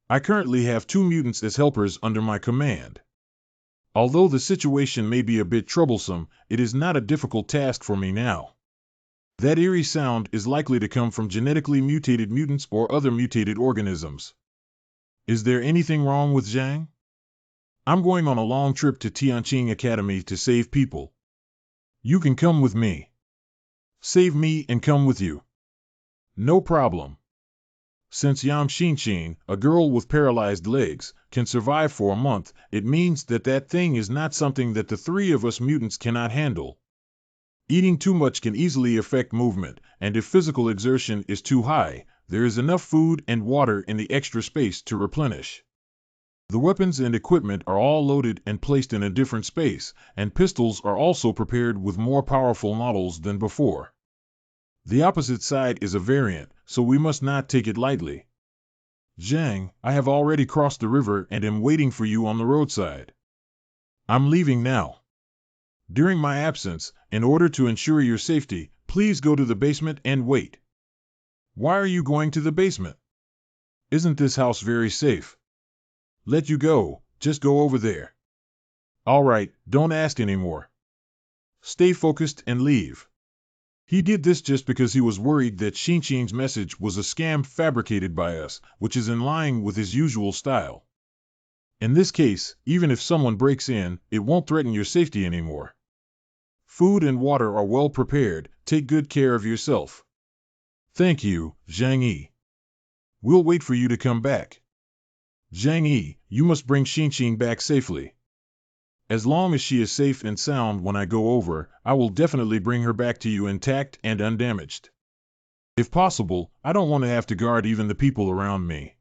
I currently have 2 mutants as helpers under my command. Although the situation may be a bit troublesome, it is not a difficult task for me now. That eerie sound is likely to come from genetically mutated mutants or other mutated organisms. Is there anything wrong with Zhang? I'm going on a long trip to Tianqing Academy to save people. You can come with me. Save me and come with you. No problem. Since Yam Shinshin, a girl with paralyzed legs, can survive for a month, it means that that thing is not something that the 3 of us mutants cannot handle. Eating too much can easily affect movement, and if physical exertion is too high, there is enough food and water in the extra space to replenish. The weapons and equipment are all loaded and placed in a different space, and pistols are also prepared with more powerful models than before. The opposite side is a variant, so we must not take it lightly. Zhang, I have already crossed the river and am waiting for you on the roadside. I'm leaving now. During my absence, in order to ensure your safety, please go to the basement and wait. Why are you going to the basement? Isn't this house very safe? Let you go, just go over there. All right, don't ask anymore. Stay focused and leave. He did this just because he was worried that Shinshin's message was a scam fabricated by us, which is in line with his usual style. In this case, even if someone breaks in, it won't threaten your safety anymore. Food and water are well prepared, take good care of yourself. Thank you, Zhang Yi. We'll wait for you to come back. Zhang Yi, you must bring Shinshin back safely. As long as she is safe and sound when I go over, I will definitely bring her back to you intact and undamaged. If possible, I don't want to have to guard even the people around me.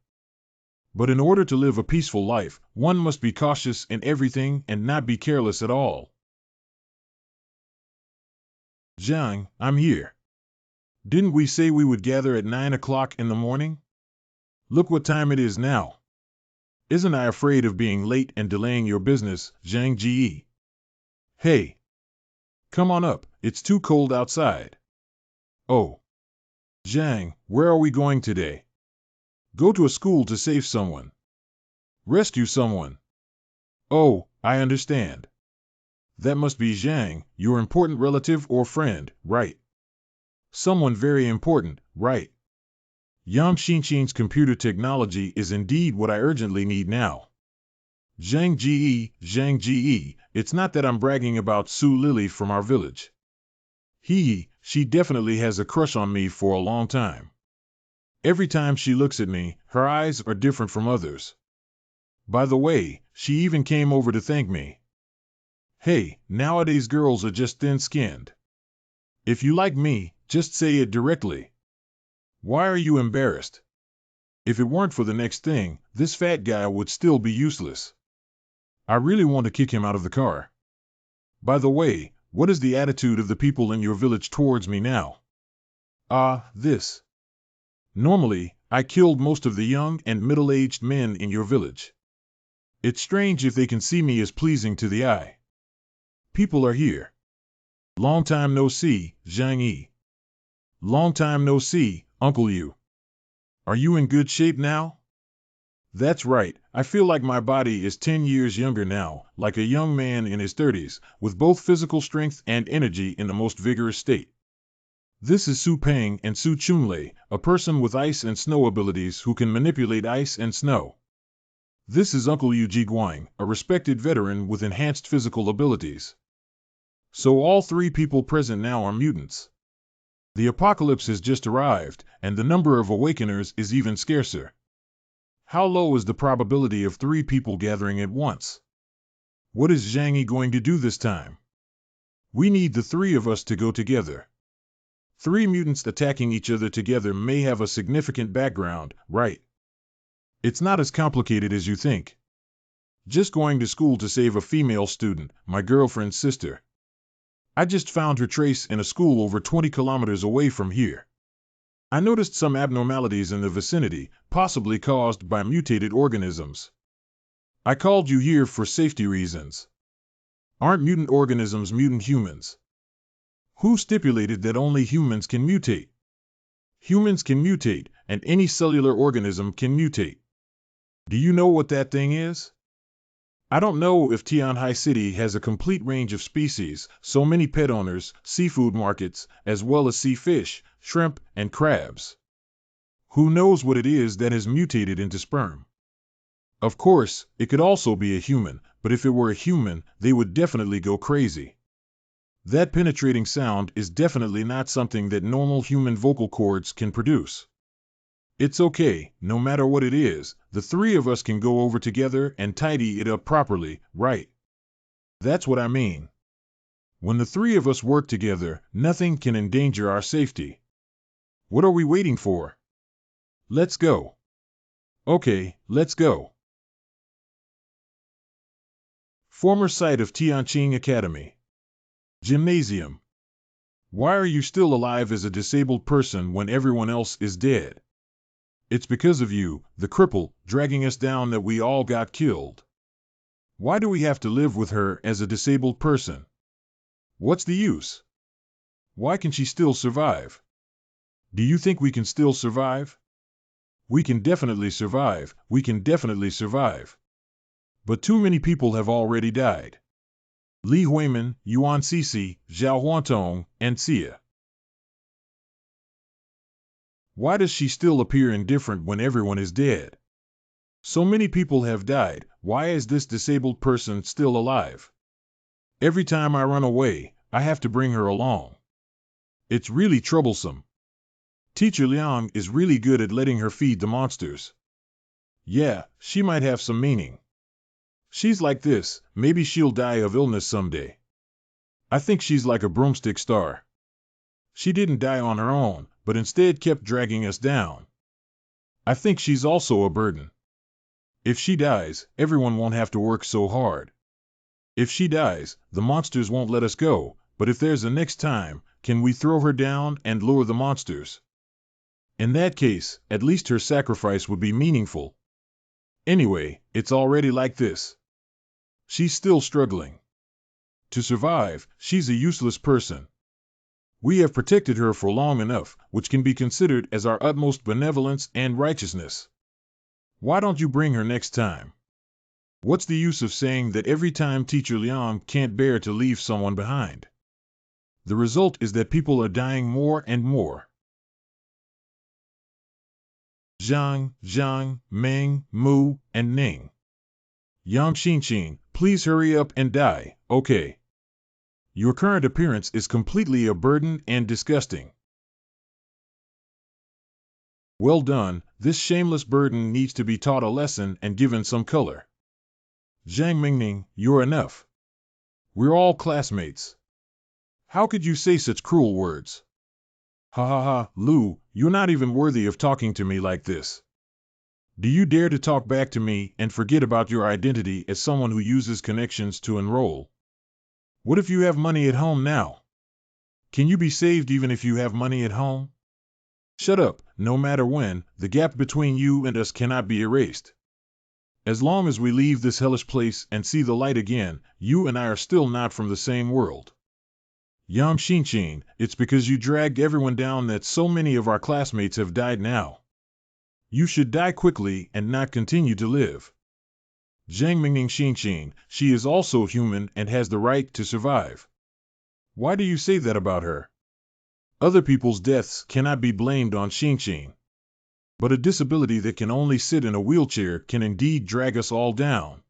But in order to live a peaceful life, one must be cautious in everything and not be careless at all. Zhang, I'm here. Didn't we say we would gather at 9 o'clock in the morning? Look what time it is now. Isn't I afraid of being late and delaying your business, Zhang Ji? Hey! Come on up, it's too cold outside. Oh! Zhang, where are we going today? Go to a school to save someone. Rescue someone. Oh, I understand. That must be Zhang, your important relative or friend, right? Someone very important, right? Yam Shinshin's computer technology is indeed what I urgently need now. Zhang Ji, it's not that I'm bragging about Su Lily from our village. She definitely has a crush on me for a long time. Every time she looks at me, her eyes are different from others. By the way, she even came over to thank me. Hey, nowadays girls are just thin-skinned. If you like me, just say it directly. Why are you embarrassed? If it weren't for the next thing, this fat guy would still be useless. I really want to kick him out of the car. By the way, what is the attitude of the people in your village towards me now? This. Normally, I killed most of the young and middle-aged men in your village. It's strange if they can see me as pleasing to the eye. People are here. Long time no see, Zhang Yi. Long time no see, Uncle Yu. Are you in good shape now? That's right, I feel like my body is 10 years younger now, like a young man in his 30s, with both physical strength and energy in the most vigorous state. This is Su Peng and Su Chunlei, a person with ice and snow abilities who can manipulate ice and snow. This is Uncle Yu Jiguang, a respected veteran with enhanced physical abilities. So all three people present now are mutants. The apocalypse has just arrived, and the number of awakeners is even scarcer. How low is the probability of three people gathering at once? What is Zhang Yi going to do this time? We need the three of us to go together. Three mutants attacking each other together may have a significant background, right? It's not as complicated as you think. Just going to school to save a female student, my girlfriend's sister. I just found her trace in a school over 20 kilometers away from here. I noticed some abnormalities in the vicinity, possibly caused by mutated organisms. I called you here for safety reasons. Aren't mutant organisms mutant humans? Who stipulated that only humans can mutate? Humans can mutate, and any cellular organism can mutate. Do you know what that thing is? I don't know if Tianhai City has a complete range of species, so many pet owners, seafood markets, as well as sea fish, shrimp, and crabs. Who knows what it is that has mutated into sperm? Of course, it could also be a human, but if it were a human, they would definitely go crazy. That penetrating sound is definitely not something that normal human vocal cords can produce. It's okay, no matter what it is, the three of us can go over together and tidy it up properly, right? That's what I mean. When the three of us work together, nothing can endanger our safety. What are we waiting for? Let's go. Okay, let's go. Former site of Tianqing Academy. Gymnasium. Why are you still alive as a disabled person when everyone else is dead? It's because of you, the cripple, dragging us down that we all got killed. Why do we have to live with her as a disabled person? What's the use? Why can she still survive? Do you think we can still survive? We can definitely survive, we can definitely survive. But too many people have already died. Li Huimin, Yuan Cixi, Zhao Huantong, and Xia. Why does she still appear indifferent when everyone is dead? So many people have died, why is this disabled person still alive? Every time I run away, I have to bring her along. It's really troublesome. Teacher Liang is really good at letting her feed the monsters. Yeah, she might have some meaning. She's like this, maybe she'll die of illness someday. I think she's like a broomstick star. She didn't die on her own, but instead kept dragging us down. I think she's also a burden. If she dies, everyone won't have to work so hard. If she dies, the monsters won't let us go, but if there's a next time, can we throw her down and lure the monsters? In that case, at least her sacrifice would be meaningful. Anyway, it's already like this. She's still struggling. To survive, she's a useless person. We have protected her for long enough, which can be considered as our utmost benevolence and righteousness. Why don't you bring her next time? What's the use of saying that every time Teacher Liang can't bear to leave someone behind? The result is that people are dying more and more. Zhang, Meng, Mu, and Ning. Yang Xinqing, please hurry up and die, okay? Your current appearance is completely a burden and disgusting. Well done, this shameless burden needs to be taught a lesson and given some color. Zhang Mingning, you're enough. We're all classmates. How could you say such cruel words? Ha ha ha, Lu, you're not even worthy of talking to me like this. Do you dare to talk back to me and forget about your identity as someone who uses connections to enroll? What if you have money at home now? Can you be saved even if you have money at home? Shut up, no matter when, the gap between you and us cannot be erased. As long as we leave this hellish place and see the light again, you and I are still not from the same world. Yang Xinqing, it's because you dragged everyone down that so many of our classmates have died now. You should die quickly and not continue to live. Zhang Mingning Xinxin, she is also human and has the right to survive. Why do you say that about her? Other people's deaths cannot be blamed on Xinxin. But a disability that can only sit in a wheelchair can indeed drag us all down.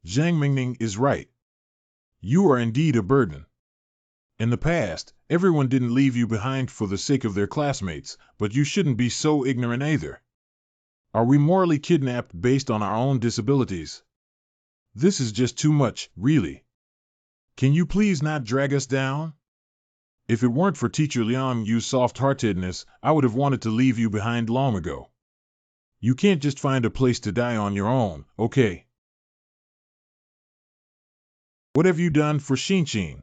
Zhang Mingning is right. You are indeed a burden. In the past, everyone didn't leave you behind for the sake of their classmates, but you shouldn't be so ignorant either. Are we morally kidnapped based on our own disabilities? This is just too much, really. Can you please not drag us down? If it weren't for Teacher Liang Yu's soft-heartedness, I would have wanted to leave you behind long ago. You can't just find a place to die on your own, okay? What have you done for Xinxin?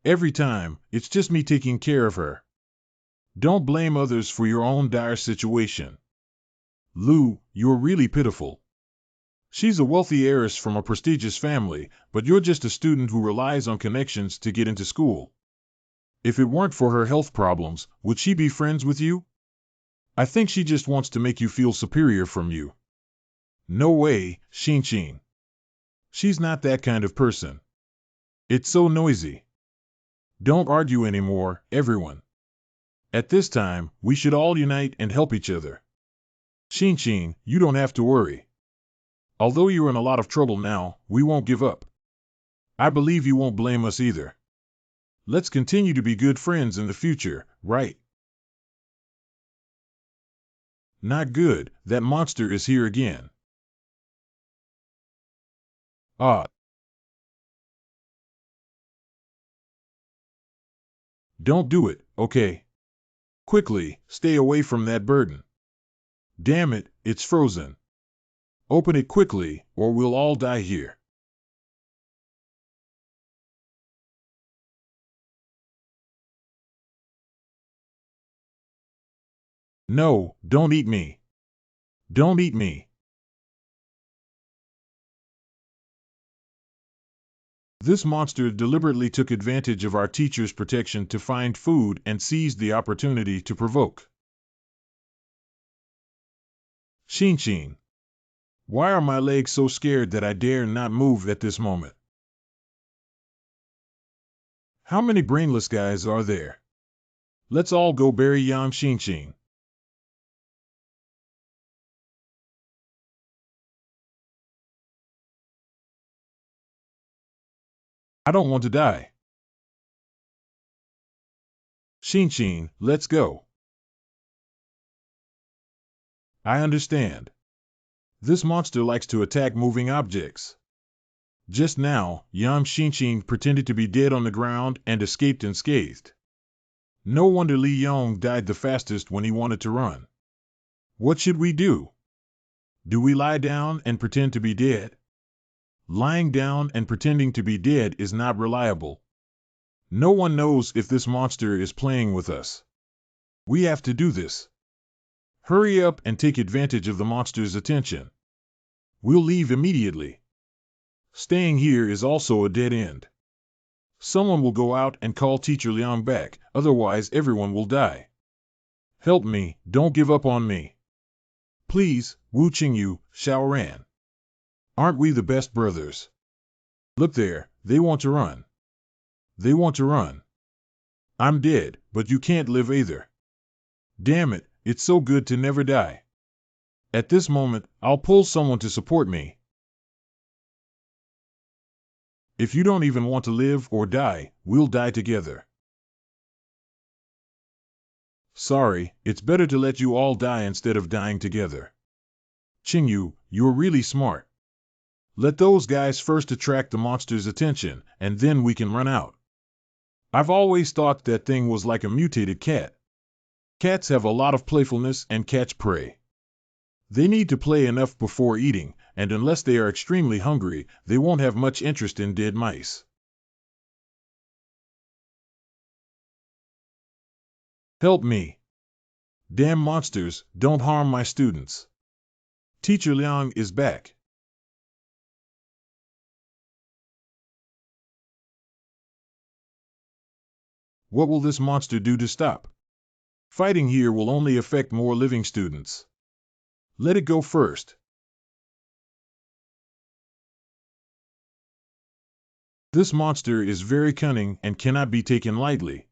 Every time, it's just me taking care of her. Don't blame others for your own dire situation. Lu, you're really pitiful. She's a wealthy heiress from a prestigious family, but you're just a student who relies on connections to get into school. If it weren't for her health problems, would she be friends with you? I think she just wants to make you feel superior from you. No way, Xinxin. She's not that kind of person. It's so noisy. Don't argue anymore, everyone. At this time, we should all unite and help each other. Xinxin, you don't have to worry. Although you're in a lot of trouble now, we won't give up. I believe you won't blame us either. Let's continue to be good friends in the future, right? Not good, that monster is here again. Ah. Don't do it, okay? Quickly, stay away from that burden. Damn it, it's frozen. Open it quickly, or we'll all die here. No, don't eat me. Don't eat me. This monster deliberately took advantage of our teacher's protection to find food and seized the opportunity to provoke. Xinxin. Why are my legs so scared that I dare not move at this moment? How many brainless guys are there? Let's all go bury Yang Xinxin. I don't want to die. Xinxin, let's go. I understand. This monster likes to attack moving objects. Just now, Yang Xinxin pretended to be dead on the ground and escaped unscathed. No wonder Li Yong died the fastest when he wanted to run. What should we do? Do we lie down and pretend to be dead? Lying down and pretending to be dead is not reliable. No one knows if this monster is playing with us. We have to do this. Hurry up and take advantage of the monster's attention. We'll leave immediately. Staying here is also a dead end. Someone will go out and call Teacher Liang back, otherwise everyone will die. Help me, don't give up on me. Please, Wu Qingyu, Xiaoran. Aren't we the best brothers? Look there, they want to run. They want to run. I'm dead, but you can't live either. Damn it, it's so good to never die. At this moment, I'll pull someone to support me. If you don't even want to live or die, we'll die together. Sorry, it's better to let you all die instead of dying together. Qingyu, you're really smart. Let those guys first attract the monster's attention, and then we can run out. I've always thought that thing was like a mutated cat. Cats have a lot of playfulness and catch prey. They need to play enough before eating, and unless they are extremely hungry, they won't have much interest in dead mice. Help me. Damn monsters, don't harm my students. Teacher Liang is back. What will this monster do to stop? Fighting here will only affect more living students. Let it go first. This monster is very cunning and cannot be taken lightly.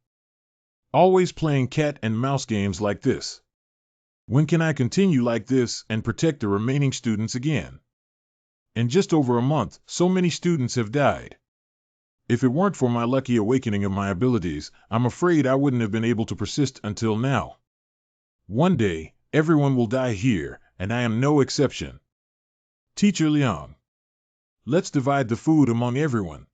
Always playing cat and mouse games like this. When can I continue like this and protect the remaining students again? In just over a month, so many students have died. If it weren't for my lucky awakening of my abilities, I'm afraid I wouldn't have been able to persist until now. One day, everyone will die here, and I am no exception. Teacher Liang. Let's divide the food among everyone.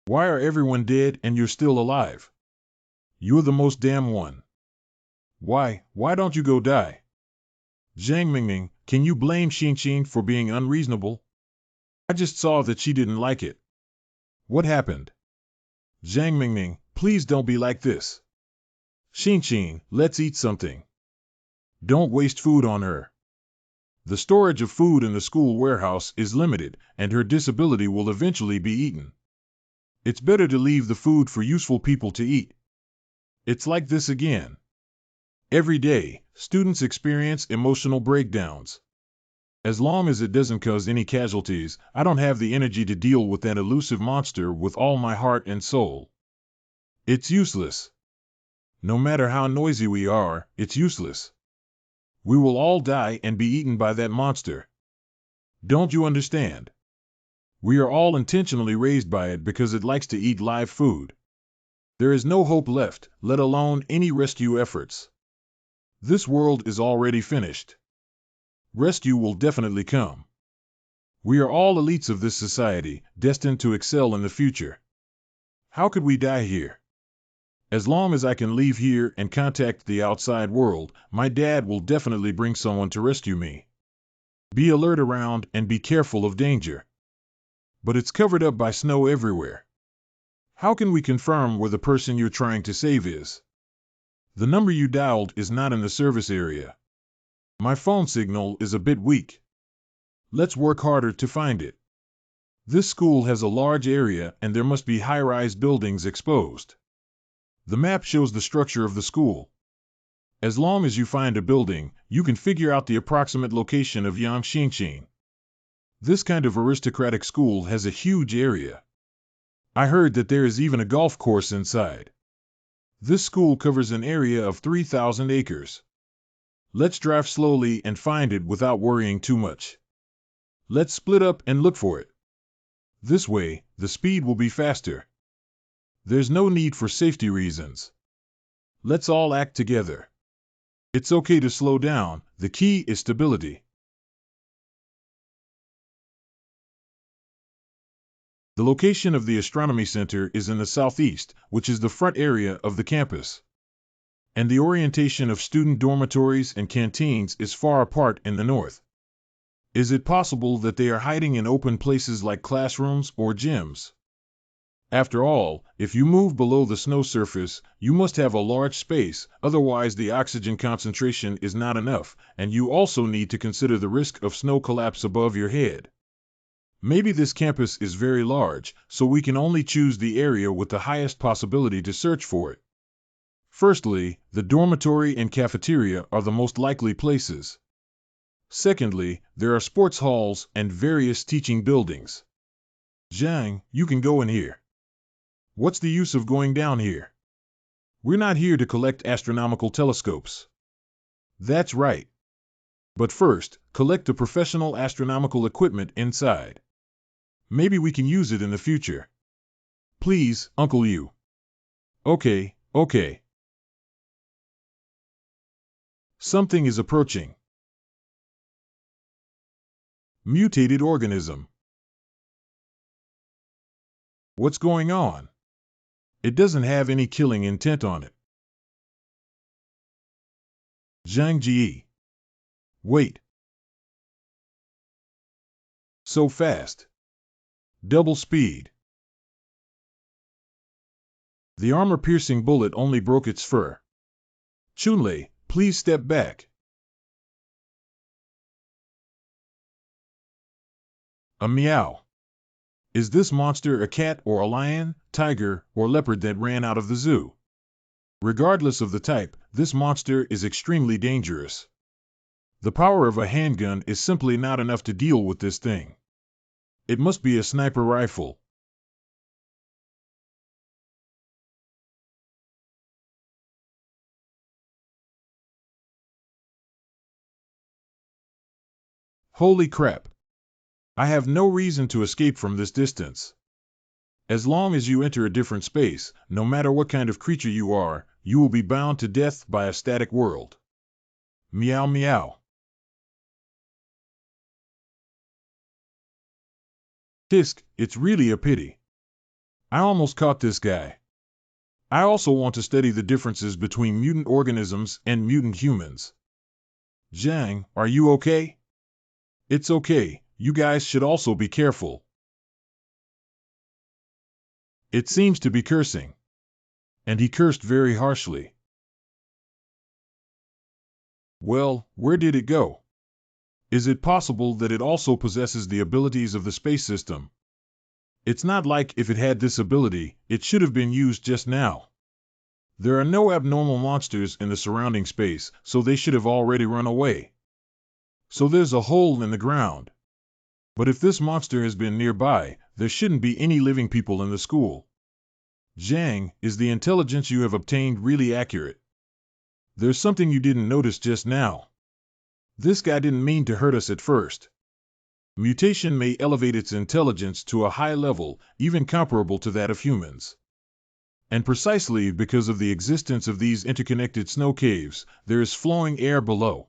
Why are everyone dead and you're still alive? You're the most damn one. Why don't you go die? Zhang Mingming, can you blame Xinxin for being unreasonable? I just saw that she didn't like it. What happened? Zhang Mingming, please don't be like this. Xinxin, let's eat something. Don't waste food on her. The storage of food in the school warehouse is limited, and her disability will eventually be eaten. It's better to leave the food for useful people to eat. It's like this again. Every day, students experience emotional breakdowns. As long as it doesn't cause any casualties, I don't have the energy to deal with that elusive monster with all my heart and soul. It's useless. No matter how noisy we are, it's useless. We will all die and be eaten by that monster. Don't you understand? We are all intentionally raised by it because it likes to eat live food. There is no hope left, let alone any rescue efforts. This world is already finished. Rescue will definitely come. We are all elites of this society, destined to excel in the future. How could we die here? As long as I can leave here and contact the outside world, my dad will definitely bring someone to rescue me. Be alert around and be careful of danger. But it's covered up by snow everywhere. How can we confirm where the person you're trying to save is? The number you dialed is not in the service area. My phone signal is a bit weak. Let's work harder to find it. This school has a large area and there must be high-rise buildings exposed. The map shows the structure of the school. As long as you find a building, you can figure out the approximate location of Yang Xinxin. This kind of aristocratic school has a huge area. I heard that there is even a golf course inside. This school covers an area of 3,000 acres. Let's drive slowly and find it without worrying too much. Let's split up and look for it. This way, the speed will be faster. There's no need for safety reasons. Let's all act together. It's okay to slow down, the key is stability. The location of the Astronomy Center is in the southeast, which is the front area of the campus. And the orientation of student dormitories and canteens is far apart in the north. Is it possible that they are hiding in open places like classrooms or gyms? After all, if you move below the snow surface, you must have a large space, otherwise the oxygen concentration is not enough, and you also need to consider the risk of snow collapse above your head. Maybe this campus is very large, so we can only choose the area with the highest possibility to search for it. Firstly, the dormitory and cafeteria are the most likely places. Secondly, there are sports halls and various teaching buildings. Zhang, you can go in here. What's the use of going down here? We're not here to collect astronomical telescopes. That's right. But first, collect the professional astronomical equipment inside. Maybe we can use it in the future. Please, Uncle Yu. Okay. Something is approaching. Mutated organism. What's going on? It doesn't have any killing intent on it. Zhang Ji. Wait. So fast. Double speed. The armor-piercing bullet only broke its fur. Chunlei, please step back. A meow. Is this monster a cat or a lion, tiger, or leopard that ran out of the zoo? Regardless of the type, this monster is extremely dangerous. The power of a handgun is simply not enough to deal with this thing. It must be a sniper rifle. Holy crap! I have no reason to escape from this distance. As long as you enter a different space, no matter what kind of creature you are, you will be bound to death by a static world. Meow meow. Tisk, it's really a pity. I almost caught this guy. I also want to study the differences between mutant organisms and mutant humans. Zhang, are you okay? It's okay, you guys should also be careful. It seems to be cursing. And he cursed very harshly. Well, where did it go? Is it possible that it also possesses the abilities of the space system? It's not like if it had this ability, it should have been used just now. There are no abnormal monsters in the surrounding space, so they should have already run away. So there's a hole in the ground. But if this monster has been nearby, there shouldn't be any living people in the school. Zhang, is the intelligence you have obtained really accurate? There's something you didn't notice just now. This guy didn't mean to hurt us at first. Mutation may elevate its intelligence to a high level, even comparable to that of humans. And precisely because of the existence of these interconnected snow caves, there is flowing air below.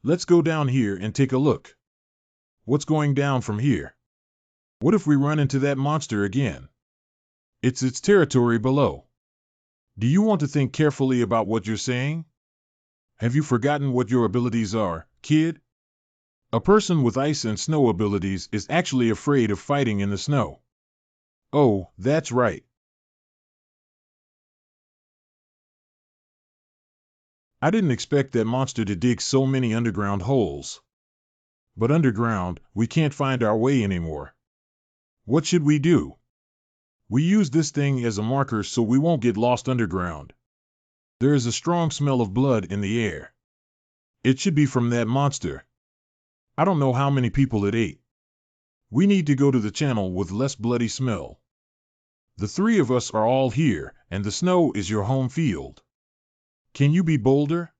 Let's go down here and take a look. What's going down from here? What if we run into that monster again? It's its territory below. Do you want to think carefully about what you're saying? Have you forgotten what your abilities are, kid? A person with ice and snow abilities is actually afraid of fighting in the snow. Oh, that's right. I didn't expect that monster to dig so many underground holes. But underground, we can't find our way anymore. What should we do? We use this thing as a marker so we won't get lost underground. There is a strong smell of blood in the air. It should be from that monster. I don't know how many people it ate. We need to go to the channel with less bloody smell. The three of us are all here, and the snow is your home field. Can you be bolder?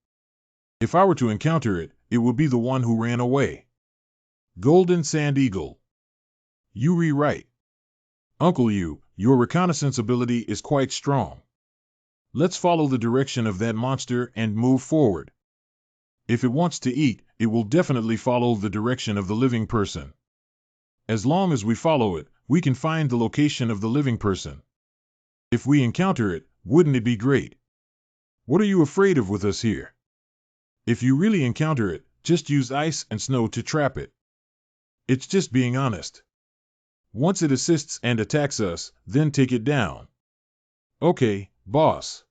If I were to encounter it, it would be the one who ran away. Golden Sand Eagle. You rewrite. Uncle You, your reconnaissance ability is quite strong. Let's follow the direction of that monster and move forward. If it wants to eat, it will definitely follow the direction of the living person. As long as we follow it, we can find the location of the living person. If we encounter it, wouldn't it be great? What are you afraid of with us here? If you really encounter it, just use ice and snow to trap it. It's just being honest. Once it assists and attacks us, then take it down. Okay, boss.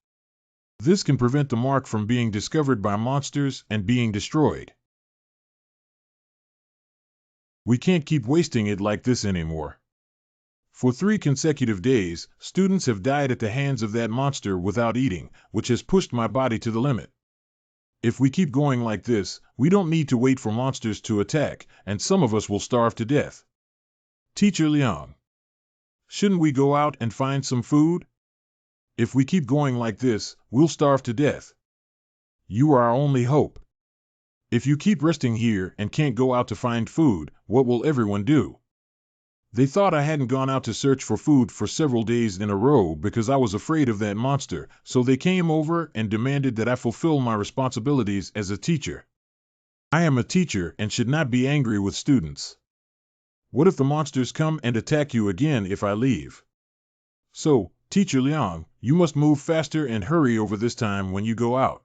This can prevent the mark from being discovered by monsters and being destroyed. We can't keep wasting it like this anymore. For 3 consecutive days, students have died at the hands of that monster without eating, which has pushed my body to the limit. If we keep going like this, we don't need to wait for monsters to attack, and some of us will starve to death. Teacher Liang. Shouldn't we go out and find some food? If we keep going like this, we'll starve to death. You are our only hope. If you keep resting here and can't go out to find food, what will everyone do? They thought I hadn't gone out to search for food for several days in a row because I was afraid of that monster, so they came over and demanded that I fulfill my responsibilities as a teacher. I am a teacher and should not be angry with students. What if the monsters come and attack you again if I leave? So, Teacher Liang, you must move faster and hurry over this time when you go out.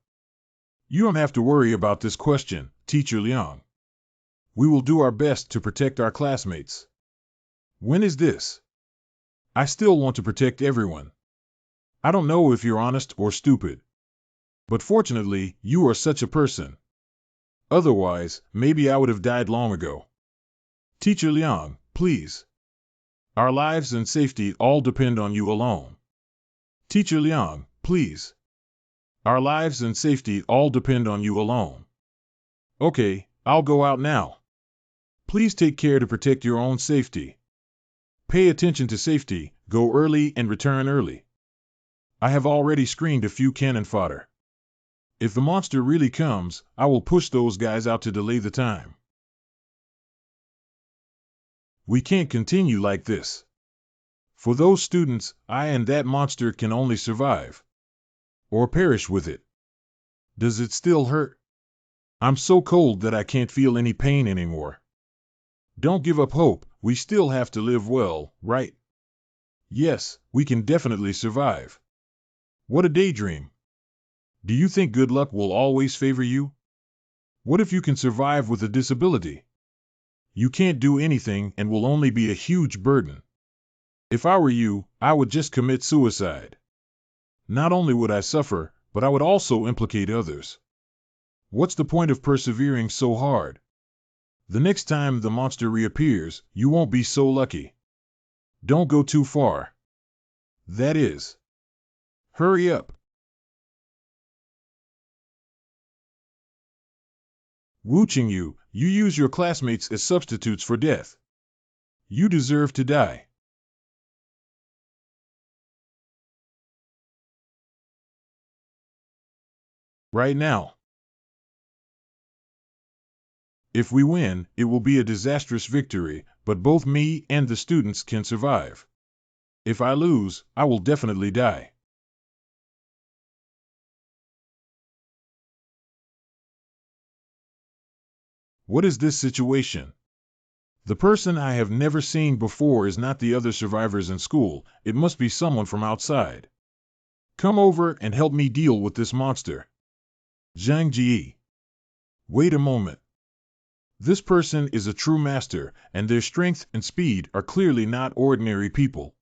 You don't have to worry about this question, Teacher Liang. We will do our best to protect our classmates. When is this? I still want to protect everyone. I don't know if you're honest or stupid. But fortunately, you are such a person. Otherwise, maybe I would have died long ago. Teacher Liang, please. Our lives and safety all depend on you alone. Teacher Liang, please. Our lives and safety all depend on you alone. Okay, I'll go out now. Please take care to protect your own safety. Pay attention to safety, go early and return early. I have already screened a few cannon fodder. If the monster really comes, I will push those guys out to delay the time. We can't continue like this. For those students, I and that monster can only survive. Or perish with it. Does it still hurt? I'm so cold that I can't feel any pain anymore. Don't give up hope, we still have to live well, right? Yes, we can definitely survive. What a daydream. Do you think good luck will always favor you? What if you can survive with a disability? You can't do anything and will only be a huge burden. If I were you, I would just commit suicide. Not only would I suffer, but I would also implicate others. What's the point of persevering so hard? The next time the monster reappears, you won't be so lucky. Don't go too far. That is. Hurry up. Wooching you use your classmates as substitutes for death. You deserve to die. Right now. If we win, it will be a disastrous victory, but both me and the students can survive. If I lose, I will definitely die. What is this situation? The person I have never seen before is not the other survivors in school, it must be someone from outside. Come over and help me deal with this monster. Zhang Ji. Wait a moment. This person is a true master, and their strength and speed are clearly not ordinary people.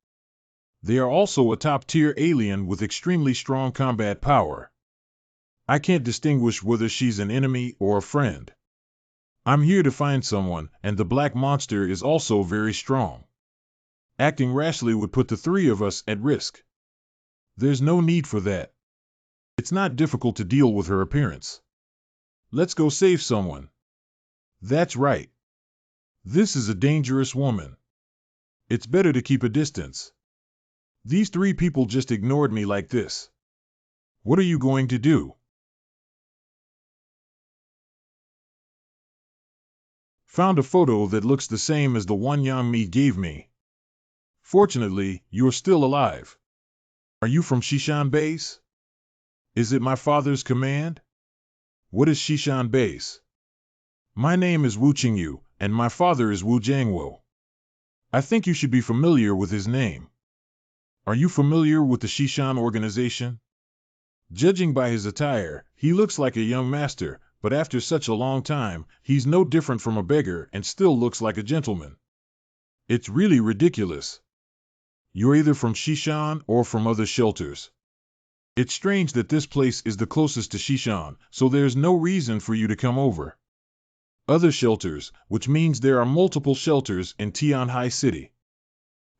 They are also a top-tier alien with extremely strong combat power. I can't distinguish whether she's an enemy or a friend. I'm here to find someone, and the black monster is also very strong. Acting rashly would put the three of us at risk. There's no need for that. It's not difficult to deal with her appearance. Let's go save someone. That's right. This is a dangerous woman. It's better to keep a distance. These three people just ignored me like this. What are you going to do? Found a photo that looks the same as the one Yang Mi gave me. Fortunately, you're still alive. Are you from Shishan Base? Is it my father's command? What is Shishan Base? My name is Wu Qingyu, and my father is Wu Jiangwo. I think you should be familiar with his name. Are you familiar with the Shishan organization? Judging by his attire, he looks like a young master, but after such a long time, he's no different from a beggar and still looks like a gentleman. It's really ridiculous. You're either from Shishan or from other shelters. It's strange that this place is the closest to Shishan, so there's no reason for you to come over. Other shelters, which means there are multiple shelters in Tianhai City.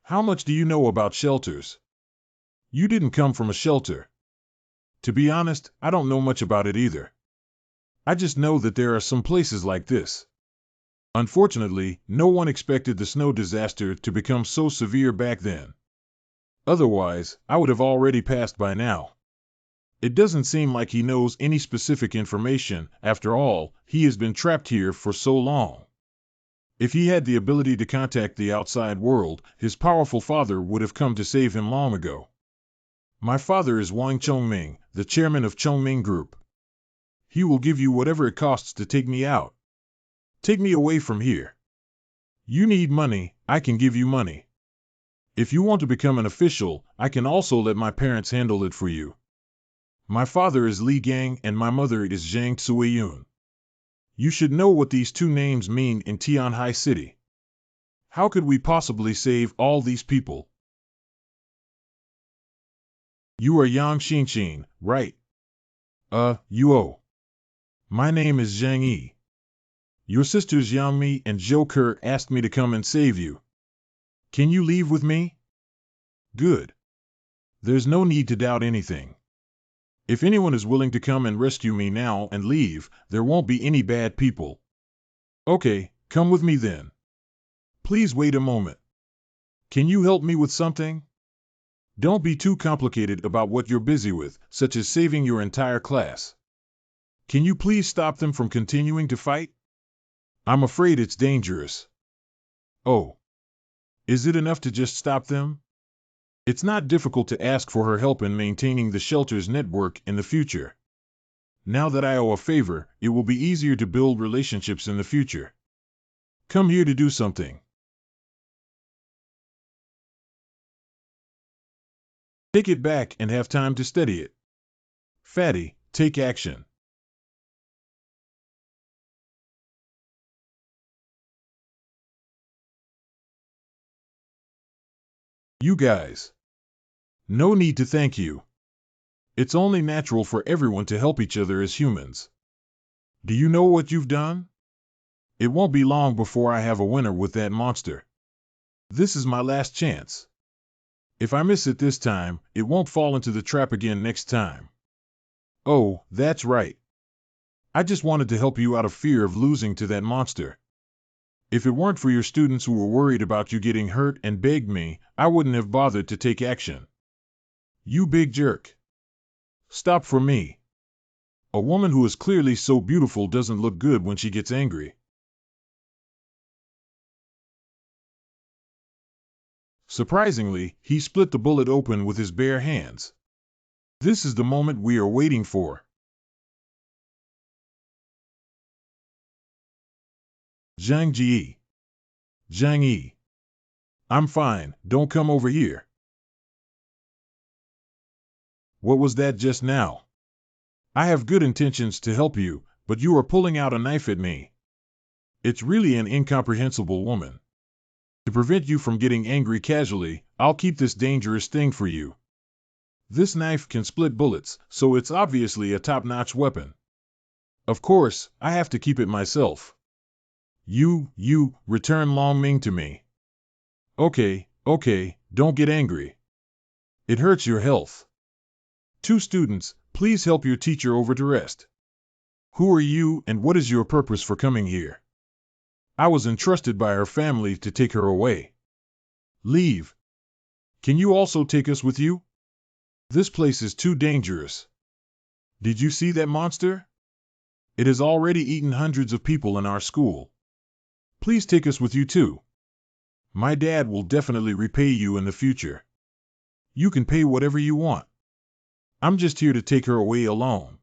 How much do you know about shelters? You didn't come from a shelter. To be honest, I don't know much about it either. I just know that there are some places like this. Unfortunately, no one expected the snow disaster to become so severe back then. Otherwise, I would have already passed by now. It doesn't seem like he knows any specific information. After all, he has been trapped here for so long. If he had the ability to contact the outside world, his powerful father would have come to save him long ago. My father is Wang Chongming, the chairman of Chongming Group. He will give you whatever it costs to take me out. Take me away from here. You need money, I can give you money. If you want to become an official, I can also let my parents handle it for you. My father is Li Gang and my mother is Zhang Tsuiyun. You should know what these two names mean in Tianhai City. How could we possibly save all these people? You are Yang Xinxin, right? You. My name is Zhang Yi. Your sisters Yang Mi and Zhou Ke asked me to come and save you. Can you leave with me? Good. There's no need to doubt anything. If anyone is willing to come and rescue me now and leave, there won't be any bad people. Okay, come with me then. Please wait a moment. Can you help me with something? Don't be too complicated about what you're busy with, such as saving your entire class. Can you please stop them from continuing to fight? I'm afraid it's dangerous. Oh. Is it enough to just stop them? It's not difficult to ask for her help in maintaining the shelter's network in the future. Now that I owe a favor, it will be easier to build relationships in the future. Come here to do something. Take it back and have time to study it. Fatty, take action. You guys. No need to thank you. It's only natural for everyone to help each other as humans. Do you know what you've done? It won't be long before I have a winner with that monster. This is my last chance. If I miss it this time, it won't fall into the trap again next time. Oh, that's right. I just wanted to help you out of fear of losing to that monster. If it weren't for your students who were worried about you getting hurt and begged me, I wouldn't have bothered to take action. You big jerk. Stop for me. A woman who is clearly so beautiful doesn't look good when she gets angry. Surprisingly, he split the bullet open with his bare hands. This is the moment we are waiting for. Zhang Ji. Zhang Yi. I'm fine, don't come over here. What was that just now? I have good intentions to help you, but you are pulling out a knife at me. It's really an incomprehensible woman. To prevent you from getting angry casually, I'll keep this dangerous thing for you. This knife can split bullets, so it's obviously a top-notch weapon. Of course, I have to keep it myself. You, return Long Ming to me. Okay, don't get angry. It hurts your health. 2 students, please help your teacher over to rest. Who are you and what is your purpose for coming here? I was entrusted by her family to take her away. Leave. Can you also take us with you? This place is too dangerous. Did you see that monster? It has already eaten hundreds of people in our school. Please take us with you too. My dad will definitely repay you in the future. You can pay whatever you want. I'm just here to take her away alone.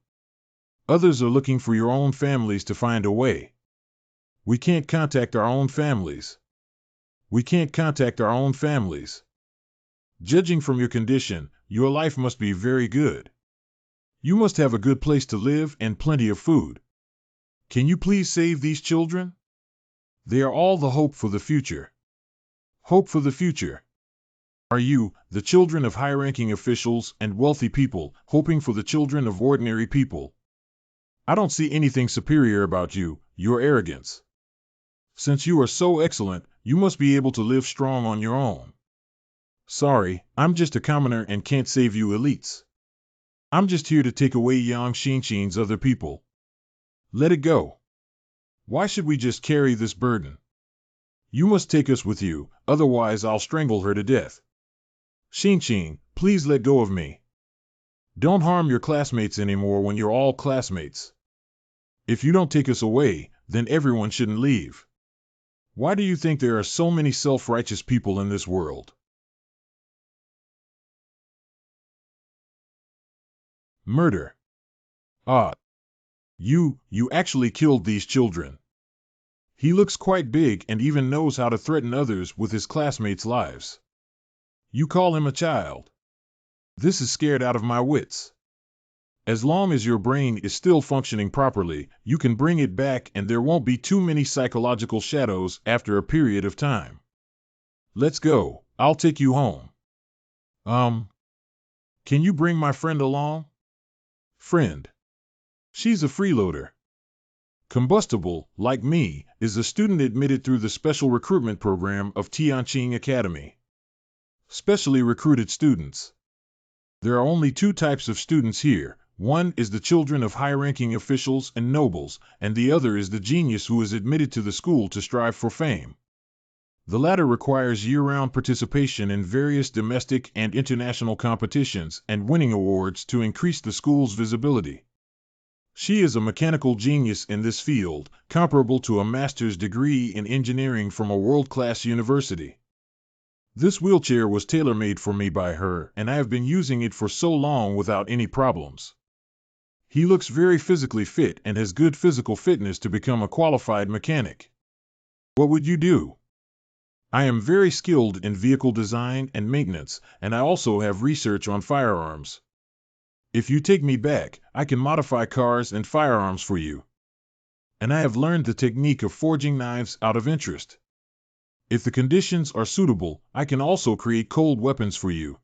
Others are looking for your own families to find a way. We can't contact our own families. Judging from your condition, your life must be very good. You must have a good place to live and plenty of food. Can you please save these children? They are all the hope for the future. Hope for the future. Are you, the children of high-ranking officials and wealthy people, hoping for the children of ordinary people? I don't see anything superior about you, your arrogance. Since you are so excellent, you must be able to live strong on your own. Sorry, I'm just a commoner and can't save you elites. I'm just here to take away Yang Xinxin's other people. Let it go. Why should we just carry this burden? You must take us with you, otherwise I'll strangle her to death. Xinxin, please let go of me. Don't harm your classmates anymore when you're all classmates. If you don't take us away, then everyone shouldn't leave. Why do you think there are so many self-righteous people in this world? Murder. Ah. You actually killed these children. He looks quite big and even knows how to threaten others with his classmates' lives. You call him a child. This is scared out of my wits. As long as your brain is still functioning properly, you can bring it back and there won't be too many psychological shadows after a period of time. Let's go, I'll take you home. Can you bring my friend along? Friend. She's a freeloader. Combustible, like me, is a student admitted through the special recruitment program of Tianqing Academy. Specially recruited students. There are only 2 types of students here, One is the children of high-ranking officials and nobles, and the other is the genius who is admitted to the school to strive for fame. The latter requires year-round participation in various domestic and international competitions and winning awards to increase the school's visibility. She is a mechanical genius in this field, comparable to a master's degree in engineering from a world-class university. This wheelchair was tailor-made for me by her, and I have been using it for so long without any problems. He looks very physically fit and has good physical fitness to become a qualified mechanic. What would you do? I am very skilled in vehicle design and maintenance, and I also have research on firearms. If you take me back, I can modify cars and firearms for you. And I have learned the technique of forging knives out of interest. If the conditions are suitable, I can also create cold weapons for you.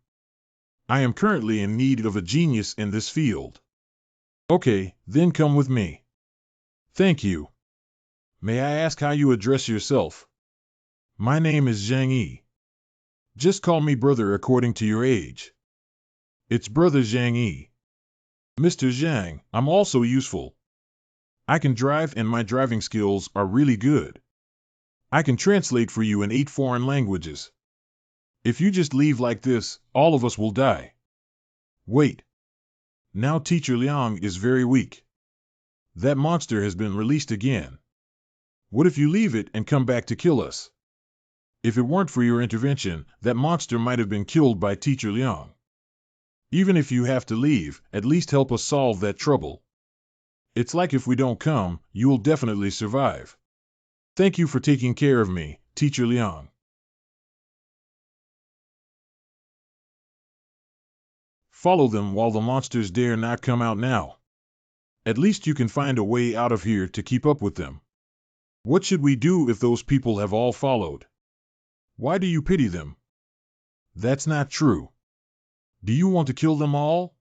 I am currently in need of a genius in this field. Okay, then come with me. Thank you. May I ask how you address yourself? My name is Zhang Yi. Just call me brother according to your age. It's Brother Zhang Yi. Mr. Zhang, I'm also useful. I can drive and my driving skills are really good. I can translate for you in 8 foreign languages. If you just leave like this, all of us will die. Wait. Now Teacher Liang is very weak. That monster has been released again. What if you leave it and come back to kill us? If it weren't for your intervention, that monster might have been killed by Teacher Liang. Even if you have to leave, at least help us solve that trouble. It's like if we don't come, you will definitely survive. Thank you for taking care of me, Teacher Liang. Follow them while the monsters dare not come out now. At least you can find a way out of here to keep up with them. What should we do if those people have all followed? Why do you pity them? That's not true. Do you want to kill them all?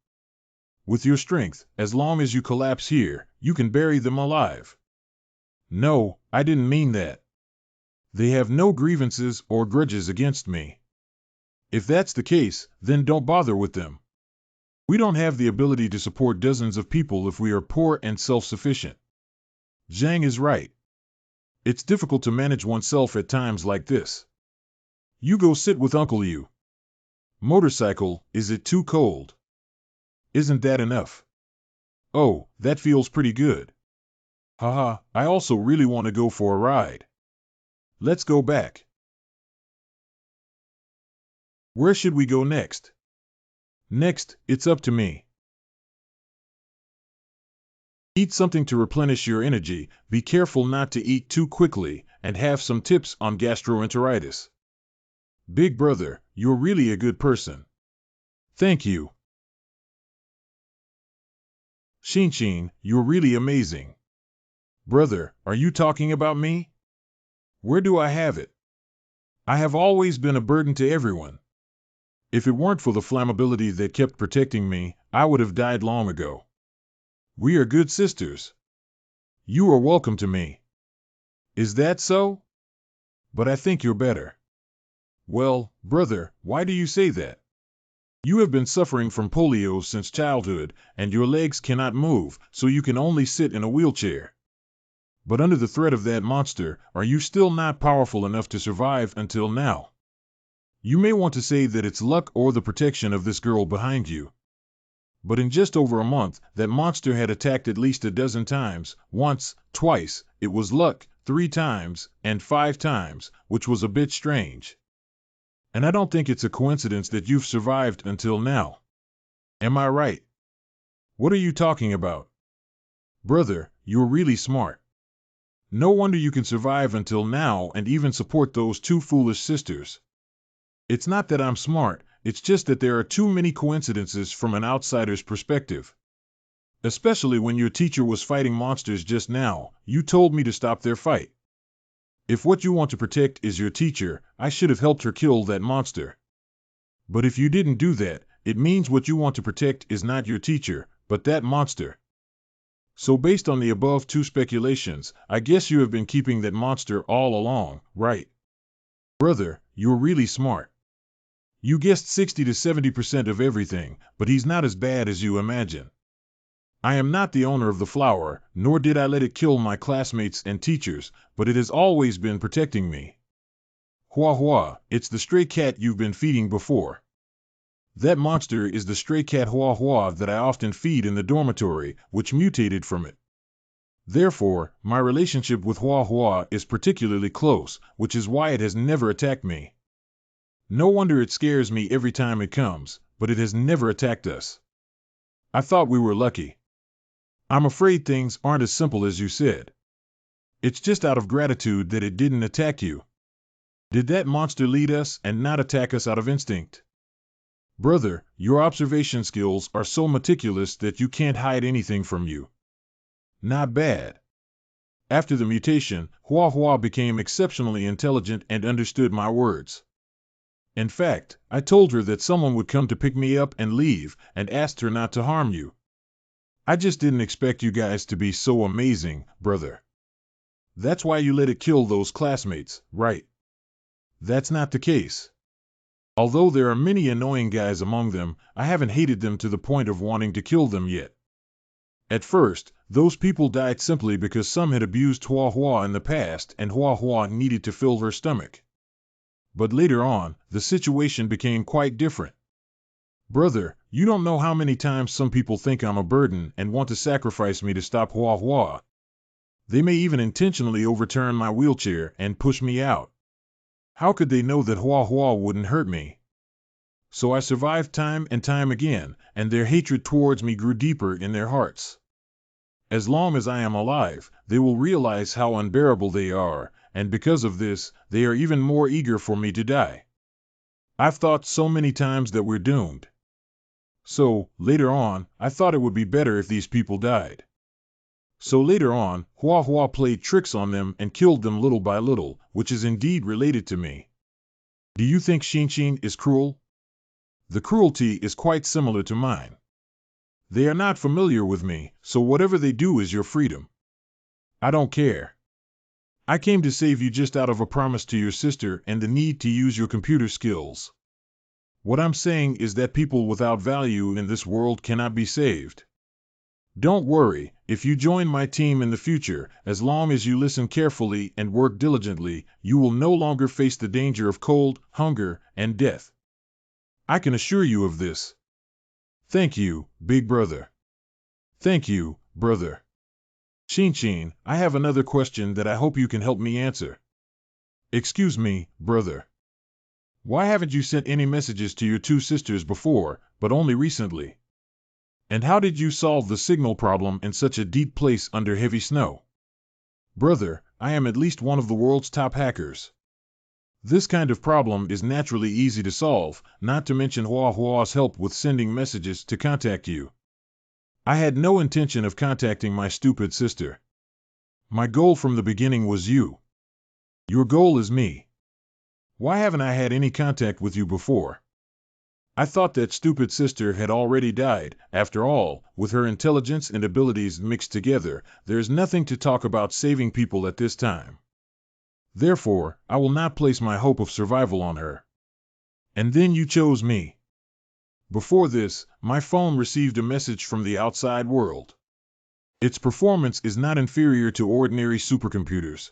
With your strength, as long as you collapse here, you can bury them alive. No, I didn't mean that. They have no grievances or grudges against me. If that's the case, then don't bother with them. We don't have the ability to support dozens of people if we are poor and self-sufficient. Zhang is right. It's difficult to manage oneself at times like this. You go sit with Uncle Yu. Motorcycle, is it too cold? Isn't that enough? Oh, that feels pretty good. Haha, I also really want to go for a ride. Let's go back. Where should we go next? Next, it's up to me. Eat something to replenish your energy, be careful not to eat too quickly, and have some tips on gastroenteritis. Big brother, you're really a good person. Thank you. Shinshin, you're really amazing. Brother, are you talking about me? Where do I have it? I have always been a burden to everyone. If it weren't for the flammability that kept protecting me, I would have died long ago. We are good sisters. You are welcome to me. Is that so? But I think you're better. Well, brother, why do you say that? You have been suffering from polio since childhood, and your legs cannot move, so you can only sit in a wheelchair. But under the threat of that monster, are you still not powerful enough to survive until now? You may want to say that it's luck or the protection of this girl behind you. But in just over a month, that monster had attacked at least a dozen times, once, twice, it was luck, 3 times, and 5 times, which was a bit strange. And I don't think it's a coincidence that you've survived until now. Am I right? What are you talking about? Brother, you're really smart. No wonder you can survive until now and even support those 2 foolish sisters. It's not that I'm smart, it's just that there are too many coincidences from an outsider's perspective. Especially when your teacher was fighting monsters just now, you told me to stop their fight. If what you want to protect is your teacher, I should have helped her kill that monster. But if you didn't do that, it means what you want to protect is not your teacher, but that monster. So based on the above 2 speculations, I guess you have been keeping that monster all along, right? Brother, you're really smart. You guessed 60 to 70% of everything, but he's not as bad as you imagine. I am not the owner of the flower, nor did I let it kill my classmates and teachers, but it has always been protecting me. Hua Hua, it's the stray cat you've been feeding before. That monster is the stray cat Hua Hua that I often feed in the dormitory, which mutated from it. Therefore, my relationship with Hua Hua is particularly close, which is why it has never attacked me. No wonder it scares me every time it comes, but it has never attacked us. I thought we were lucky. I'm afraid things aren't as simple as you said. It's just out of gratitude that it didn't attack you. Did that monster lead us and not attack us out of instinct? Brother, your observation skills are so meticulous that you can't hide anything from you. Not bad. After the mutation, Hua Hua became exceptionally intelligent and understood my words. In fact, I told her that someone would come to pick me up and leave, and asked her not to harm you. I just didn't expect you guys to be so amazing, brother. That's why you let it kill those classmates, right? That's not the case. Although there are many annoying guys among them, I haven't hated them to the point of wanting to kill them yet. At first, those people died simply because some had abused Hua Hua in the past and Hua Hua needed to fill her stomach. But later on, the situation became quite different. Brother, you don't know how many times some people think I'm a burden and want to sacrifice me to stop Hua Hua. They may even intentionally overturn my wheelchair and push me out. How could they know that Hua Hua wouldn't hurt me? So I survived time and time again, and their hatred towards me grew deeper in their hearts. As long as I am alive, they will realize how unbearable they are, and because of this, they are even more eager for me to die. I've thought so many times that we're doomed. So, later on, I thought it would be better if these people died. So later on, Hua Hua played tricks on them and killed them little by little, which is indeed related to me. Do you think Shinshin is cruel? The cruelty is quite similar to mine. They are not familiar with me, so whatever they do is your freedom. I don't care. I came to save you just out of a promise to your sister and the need to use your computer skills. What I'm saying is that people without value in this world cannot be saved. Don't worry, if you join my team in the future, as long as you listen carefully and work diligently, you will no longer face the danger of cold, hunger, and death. I can assure you of this. Thank you, big brother. Thank you, brother. Shinshin, I have another question that I hope you can help me answer. Excuse me, brother. Why haven't you sent any messages to your two sisters before, but only recently? And how did you solve the signal problem in such a deep place under heavy snow? Brother, I am at least one of the world's top hackers. This kind of problem is naturally easy to solve, not to mention Hua Hua's help with sending messages to contact you. I had no intention of contacting my stupid sister. My goal from the beginning was you. Your goal is me. Why haven't I had any contact with you before? I thought that stupid sister had already died. After all, with her intelligence and abilities mixed together, there's nothing to talk about saving people at this time. Therefore, I will not place my hope of survival on her. And then you chose me. Before this, my phone received a message from the outside world. Its performance is not inferior to ordinary supercomputers.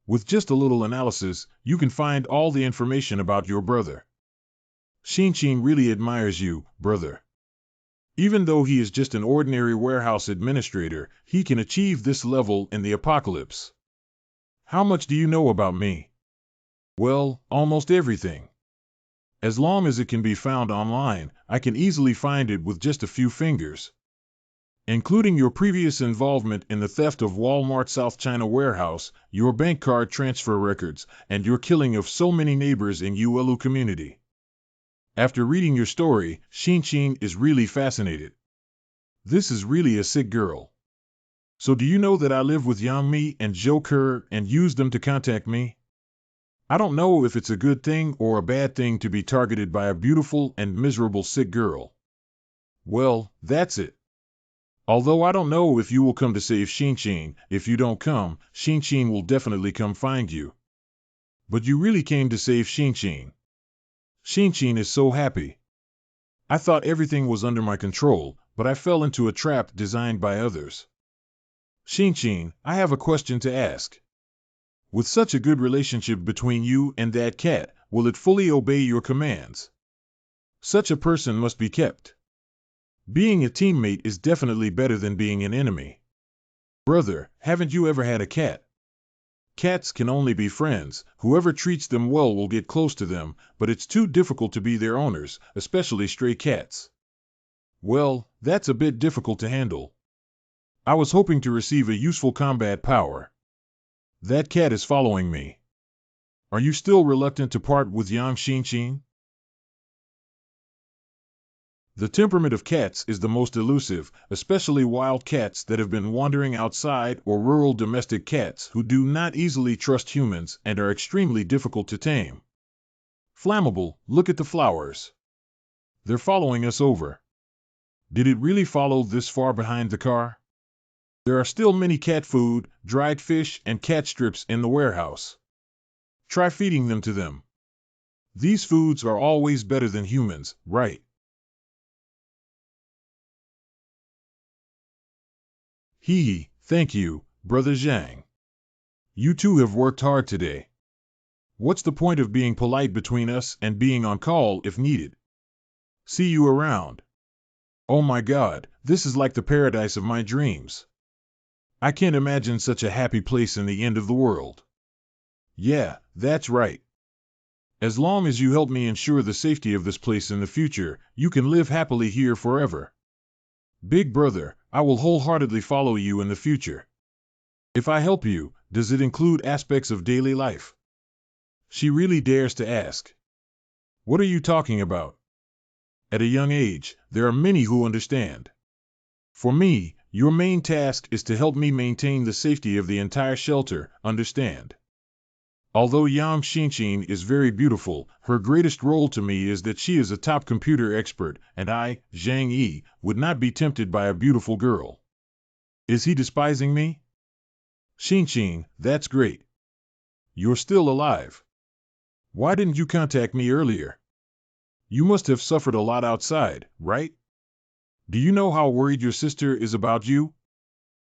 With just a little analysis, you can find all the information about your brother. Shinshin really admires you, brother. Even though he is just an ordinary warehouse administrator, he can achieve this level in the apocalypse. How much do you know about me? Well, almost everything. As long as it can be found online, I can easily find it with just a few fingers. Including your previous involvement in the theft of Walmart South China warehouse, your bank card transfer records, and your killing of so many neighbors in Uelu community. After reading your story, Shinshin is really fascinated. This is really a sick girl. So do you know that I live with Yangmi and Zhou Ke and use them to contact me? I don't know if it's a good thing or a bad thing to be targeted by a beautiful and miserable sick girl. Well, that's it. Although I don't know if you will come to save Shinshin, if you don't come, Shinshin will definitely come find you. But you really came to save Shinshin. Shinshin is so happy. I thought everything was under my control, but I fell into a trap designed by others. Shinchin, I have a question to ask. With such a good relationship between you and that cat, will it fully obey your commands? Such a person must be kept. Being a teammate is definitely better than being an enemy. Brother, haven't you ever had a cat? Cats can only be friends. Whoever treats them well will get close to them, but it's too difficult to be their owners, especially stray cats. Well, that's a bit difficult to handle. I was hoping to receive a useful combat power. That cat is following me. Are you still reluctant to part with Yang Xinshin? The temperament of cats is the most elusive, especially wild cats that have been wandering outside or rural domestic cats who do not easily trust humans and are extremely difficult to tame. Flammable, look at the flowers. They're following us over. Did it really follow this far behind the car? There are still many cat food, dried fish, and cat strips in the warehouse. Try feeding them to them. These foods are always better than humans, right? Hee, thank you, Brother Zhang. You two have worked hard today. What's the point of being polite between us and being on call if needed? See you around. Oh my God, this is like the paradise of my dreams. I can't imagine such a happy place in the end of the world. Yeah, that's right. As long as you help me ensure the safety of this place in the future, you can live happily here forever. Big brother, I will wholeheartedly follow you in the future. If I help you, does it include aspects of daily life? She really dares to ask. What are you talking about? At a young age, there are many who understand. For me, your main task is to help me maintain the safety of the entire shelter, understand? Although Yang Xinshin is very beautiful, her greatest role to me is that she is a top computer expert, and I, Zhang Yi, would not be tempted by a beautiful girl. Is he despising me? Xinshin, that's great. You're still alive. Why didn't you contact me earlier? You must have suffered a lot outside, right? Do you know how worried your sister is about you?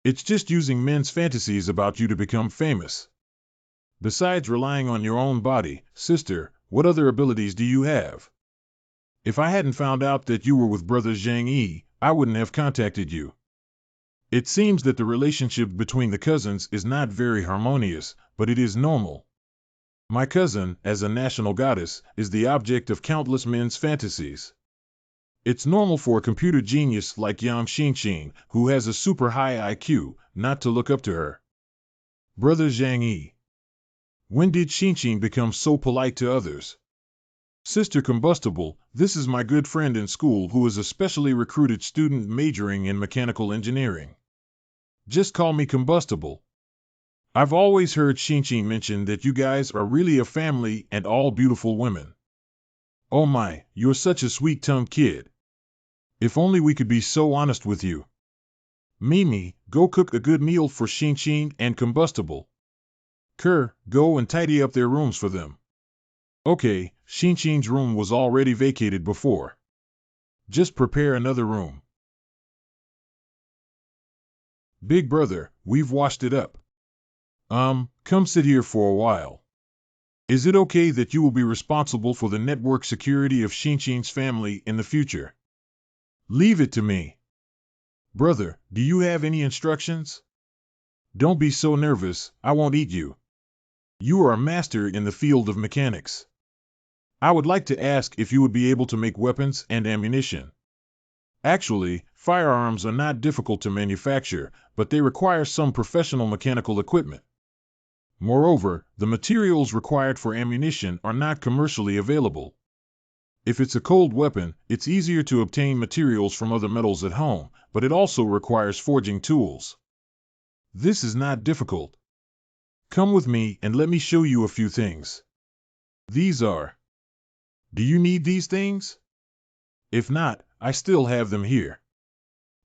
It's just using men's fantasies about you to become famous. Besides relying on your own body, sister, what other abilities do you have? If I hadn't found out that you were with Brother Zhang Yi, I wouldn't have contacted you. It seems that the relationship between the cousins is not very harmonious, but it is normal. My cousin, as a national goddess, is the object of countless men's fantasies. It's normal for a computer genius like Yang Xinshin, who has a super high IQ, not to look up to her. Brother Zhang Yi. When did Xinshin become so polite to others? Sister Combustible, this is my good friend in school who is a specially recruited student majoring in mechanical engineering. Just call me Combustible. I've always heard Xinshin mention that you guys are really a family and all beautiful women. Oh my, you're such a sweet-tongued kid. If only we could be so honest with you. Mimi, go cook a good meal for Xinshin and Combustible. Kerr, go and tidy up their rooms for them. Okay, Xinshin's room was already vacated before. Just prepare another room. Big brother, we've washed it up. Come sit here for a while. Is it okay that you will be responsible for the network security of Xinshin's family in the future? Leave it to me. Brother, do you have any instructions? Don't be so nervous, I won't eat you. You are a master in the field of mechanics. I would like to ask if you would be able to make weapons and ammunition. Actually, firearms are not difficult to manufacture, but they require some professional mechanical equipment. Moreover, the materials required for ammunition are not commercially available. If it's a cold weapon, it's easier to obtain materials from other metals at home, but it also requires forging tools. This is not difficult. Come with me and let me show you a few things. These are. Do you need these things? If not, I still have them here.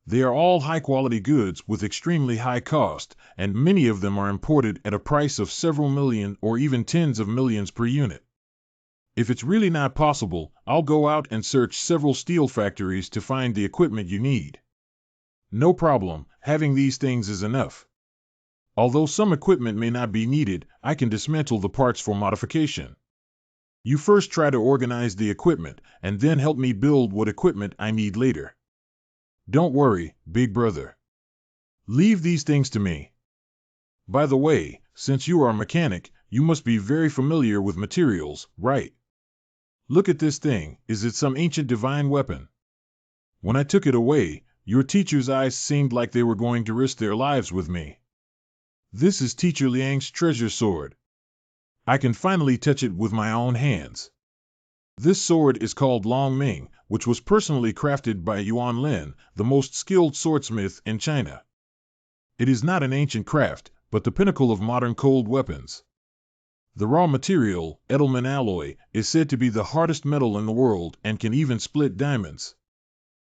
They are all high-quality goods with extremely high cost, and many of them are imported at a price of several million or even tens of millions per unit. If it's really not possible, I'll go out and search several steel factories to find the equipment you need. No problem, having these things is enough. Although some equipment may not be needed, I can dismantle the parts for modification. You first try to organize the equipment, and then help me build what equipment I need later. Don't worry, big brother. Leave these things to me. By the way, since you are a mechanic, you must be very familiar with materials, right? Look at this thing. Is it some ancient divine weapon? When I took it away, your teacher's eyes seemed like they were going to risk their lives with me. This is Teacher Liang's treasure sword. I can finally touch it with my own hands. This sword is called Long Ming, which was personally crafted by Yuan Lin, the most skilled swordsmith in China. It is not an ancient craft, but the pinnacle of modern cold weapons. The raw material, Edelman alloy, is said to be the hardest metal in the world and can even split diamonds.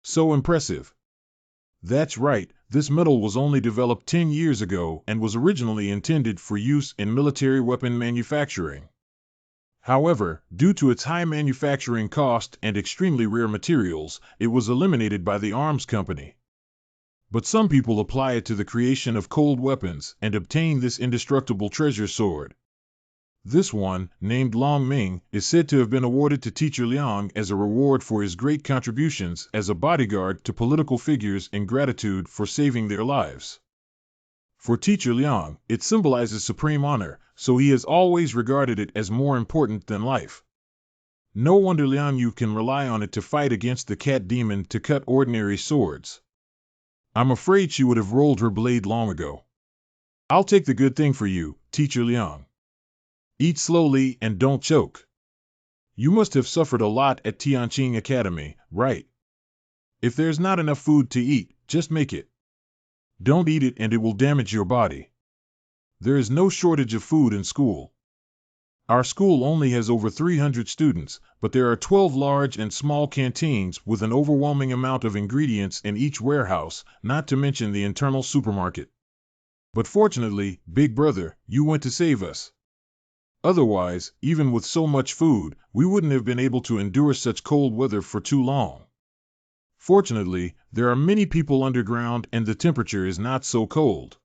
So impressive. That's right, this metal was only developed 10 years ago and was originally intended for use in military weapon manufacturing. However, due to its high manufacturing cost and extremely rare materials, it was eliminated by the arms company. But some people apply it to the creation of cold weapons and obtain this indestructible treasure sword. This one, named Long Ming, is said to have been awarded to Teacher Liang as a reward for his great contributions as a bodyguard to political figures in gratitude for saving their lives. For Teacher Liang, it symbolizes supreme honor, so he has always regarded it as more important than life. No wonder Liang Yu can rely on it to fight against the cat demon to cut ordinary swords. I'm afraid she would have rolled her blade long ago. I'll take the good thing for you, Teacher Liang. Eat slowly and don't choke. You must have suffered a lot at Tianqing Academy, right? If there's not enough food to eat, just make it. Don't eat it and it will damage your body. There is no shortage of food in school. Our school only has over 300 students, but there are 12 large and small canteens with an overwhelming amount of ingredients in each warehouse, not to mention the internal supermarket. But fortunately, big brother, you went to save us. Otherwise, even with so much food, we wouldn't have been able to endure such cold weather for too long. Fortunately, there are many people underground and the temperature is not so cold.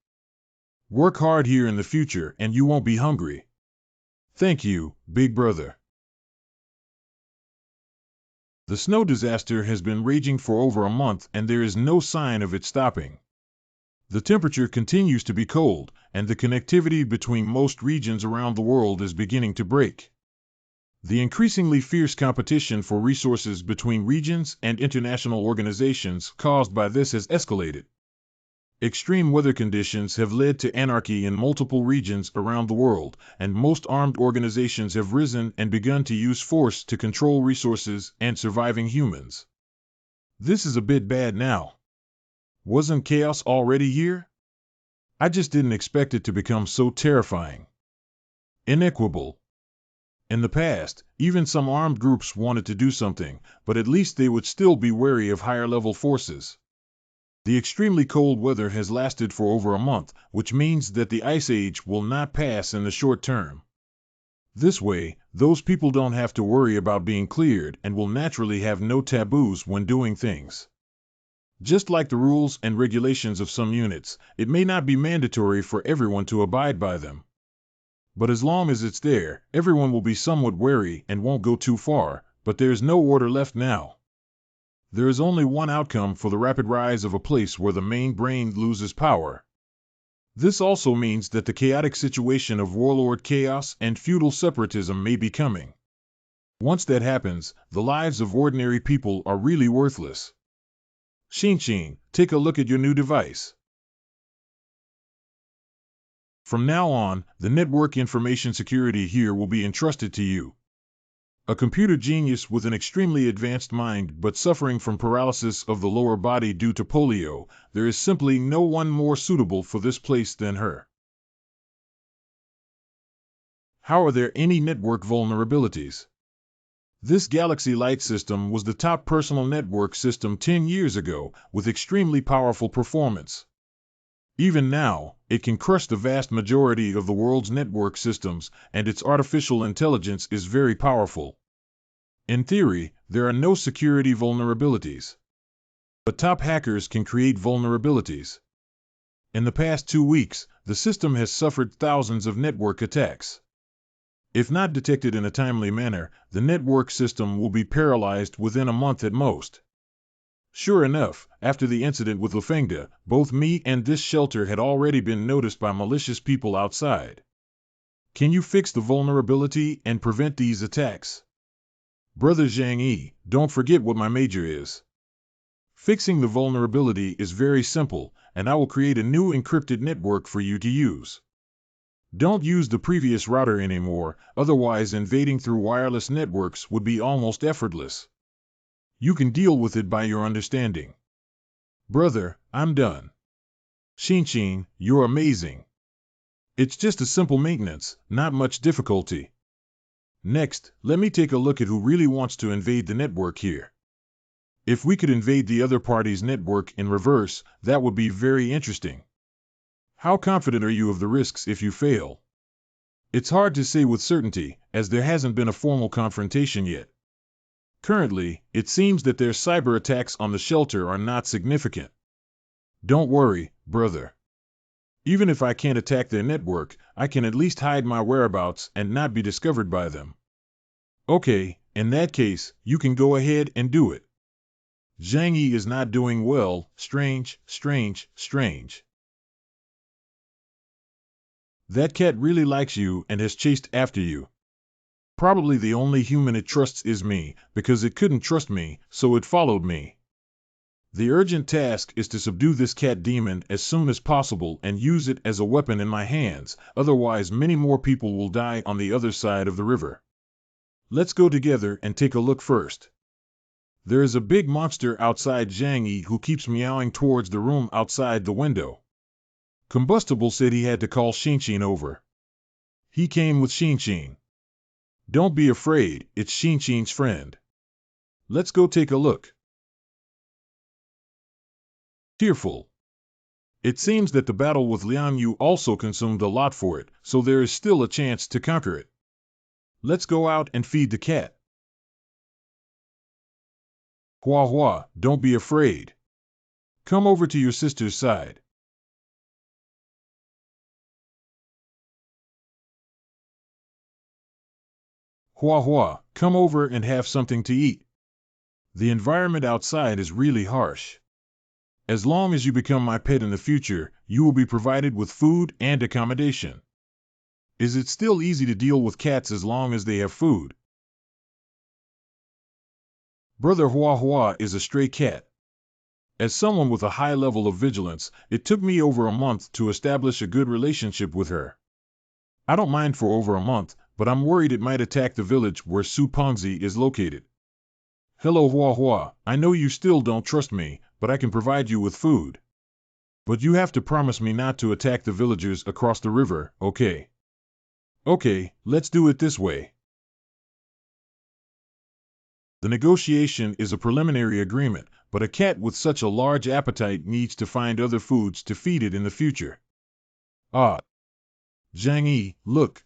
Work hard here in the future and you won't be hungry. Thank you, big brother. The snow disaster has been raging for over a month and there is no sign of it stopping. The temperature continues to be cold, and the connectivity between most regions around the world is beginning to break. The increasingly fierce competition for resources between regions and international organizations caused by this has escalated. Extreme weather conditions have led to anarchy in multiple regions around the world, and most armed organizations have risen and begun to use force to control resources and surviving humans. This is a bit bad now. Wasn't chaos already here? I just didn't expect it to become so terrifying. Inequitable. In the past, even some armed groups wanted to do something, but at least they would still be wary of higher-level forces. The extremely cold weather has lasted for over a month, which means that the Ice Age will not pass in the short term. This way, those people don't have to worry about being cleared and will naturally have no taboos when doing things. Just like the rules and regulations of some units, it may not be mandatory for everyone to abide by them. But as long as it's there, everyone will be somewhat wary and won't go too far, but there's no order left now. There is only one outcome for the rapid rise of a place where the main brain loses power. This also means that the chaotic situation of warlord chaos and feudal separatism may be coming. Once that happens, the lives of ordinary people are really worthless. Xin, take a look at your new device. From now on, the network information security here will be entrusted to you. A computer genius with an extremely advanced mind but suffering from paralysis of the lower body due to polio, there is simply no one more suitable for this place than her. How are there any network vulnerabilities? This Galaxy Light system was the top personal network system 10 years ago, with extremely powerful performance. Even now, it can crush the vast majority of the world's network systems, and its artificial intelligence is very powerful. In theory, there are no security vulnerabilities. But top hackers can create vulnerabilities. In the past 2 weeks, the system has suffered thousands of network attacks. If not detected in a timely manner, the network system will be paralyzed within a month at most. Sure enough, after the incident with Lefengda, both me and this shelter had already been noticed by malicious people outside. Can you fix the vulnerability and prevent these attacks? Brother Zhang Yi, don't forget what my major is. Fixing the vulnerability is very simple, and I will create a new encrypted network for you to use. Don't use the previous router anymore, otherwise invading through wireless networks would be almost effortless. You can deal with it by your understanding. Brother, I'm done. Shinshin, you're amazing. It's just a simple maintenance, not much difficulty. Next, let me take a look at who really wants to invade the network here. If we could invade the other party's network in reverse, that would be very interesting. How confident are you of the risks if you fail? It's hard to say with certainty, as there hasn't been a formal confrontation yet. Currently, it seems that their cyber attacks on the shelter are not significant. Don't worry, brother. Even if I can't attack their network, I can at least hide my whereabouts and not be discovered by them. Okay, in that case, you can go ahead and do it. Zhang Yi is not doing well, strange. That cat really likes you and has chased after you. Probably the only human it trusts is me, because it couldn't trust me, so it followed me. The urgent task is to subdue this cat demon as soon as possible and use it as a weapon in my hands, otherwise many more people will die on the other side of the river. Let's go together and take a look first. There is a big monster outside Zhang Yi who keeps meowing towards the room outside the window. Combustible said he had to call Shinshin over. He came with Shinshin. Don't be afraid, it's Shinshin's friend. Let's go take a look. Tearful. It seems that the battle with Liang Yu also consumed a lot for it, so there is still a chance to conquer it. Let's go out and feed the cat. Hua Hua, don't be afraid. Come over to your sister's side. Hua Hua, come over and have something to eat. The environment outside is really harsh. As long as you become my pet in the future, you will be provided with food and accommodation. Is it still easy to deal with cats as long as they have food? Brother Hua Hua is a stray cat. As someone with a high level of vigilance, it took me over a month to establish a good relationship with her. I don't mind for over a month, but I'm worried it might attack the village where Su Pengzi is located. Hello Hua Hua, I know you still don't trust me, but I can provide you with food. But you have to promise me not to attack the villagers across the river, okay? Okay, let's do it this way. The negotiation is a preliminary agreement, but a cat with such a large appetite needs to find other foods to feed it in the future. Ah. Zhang Yi, look.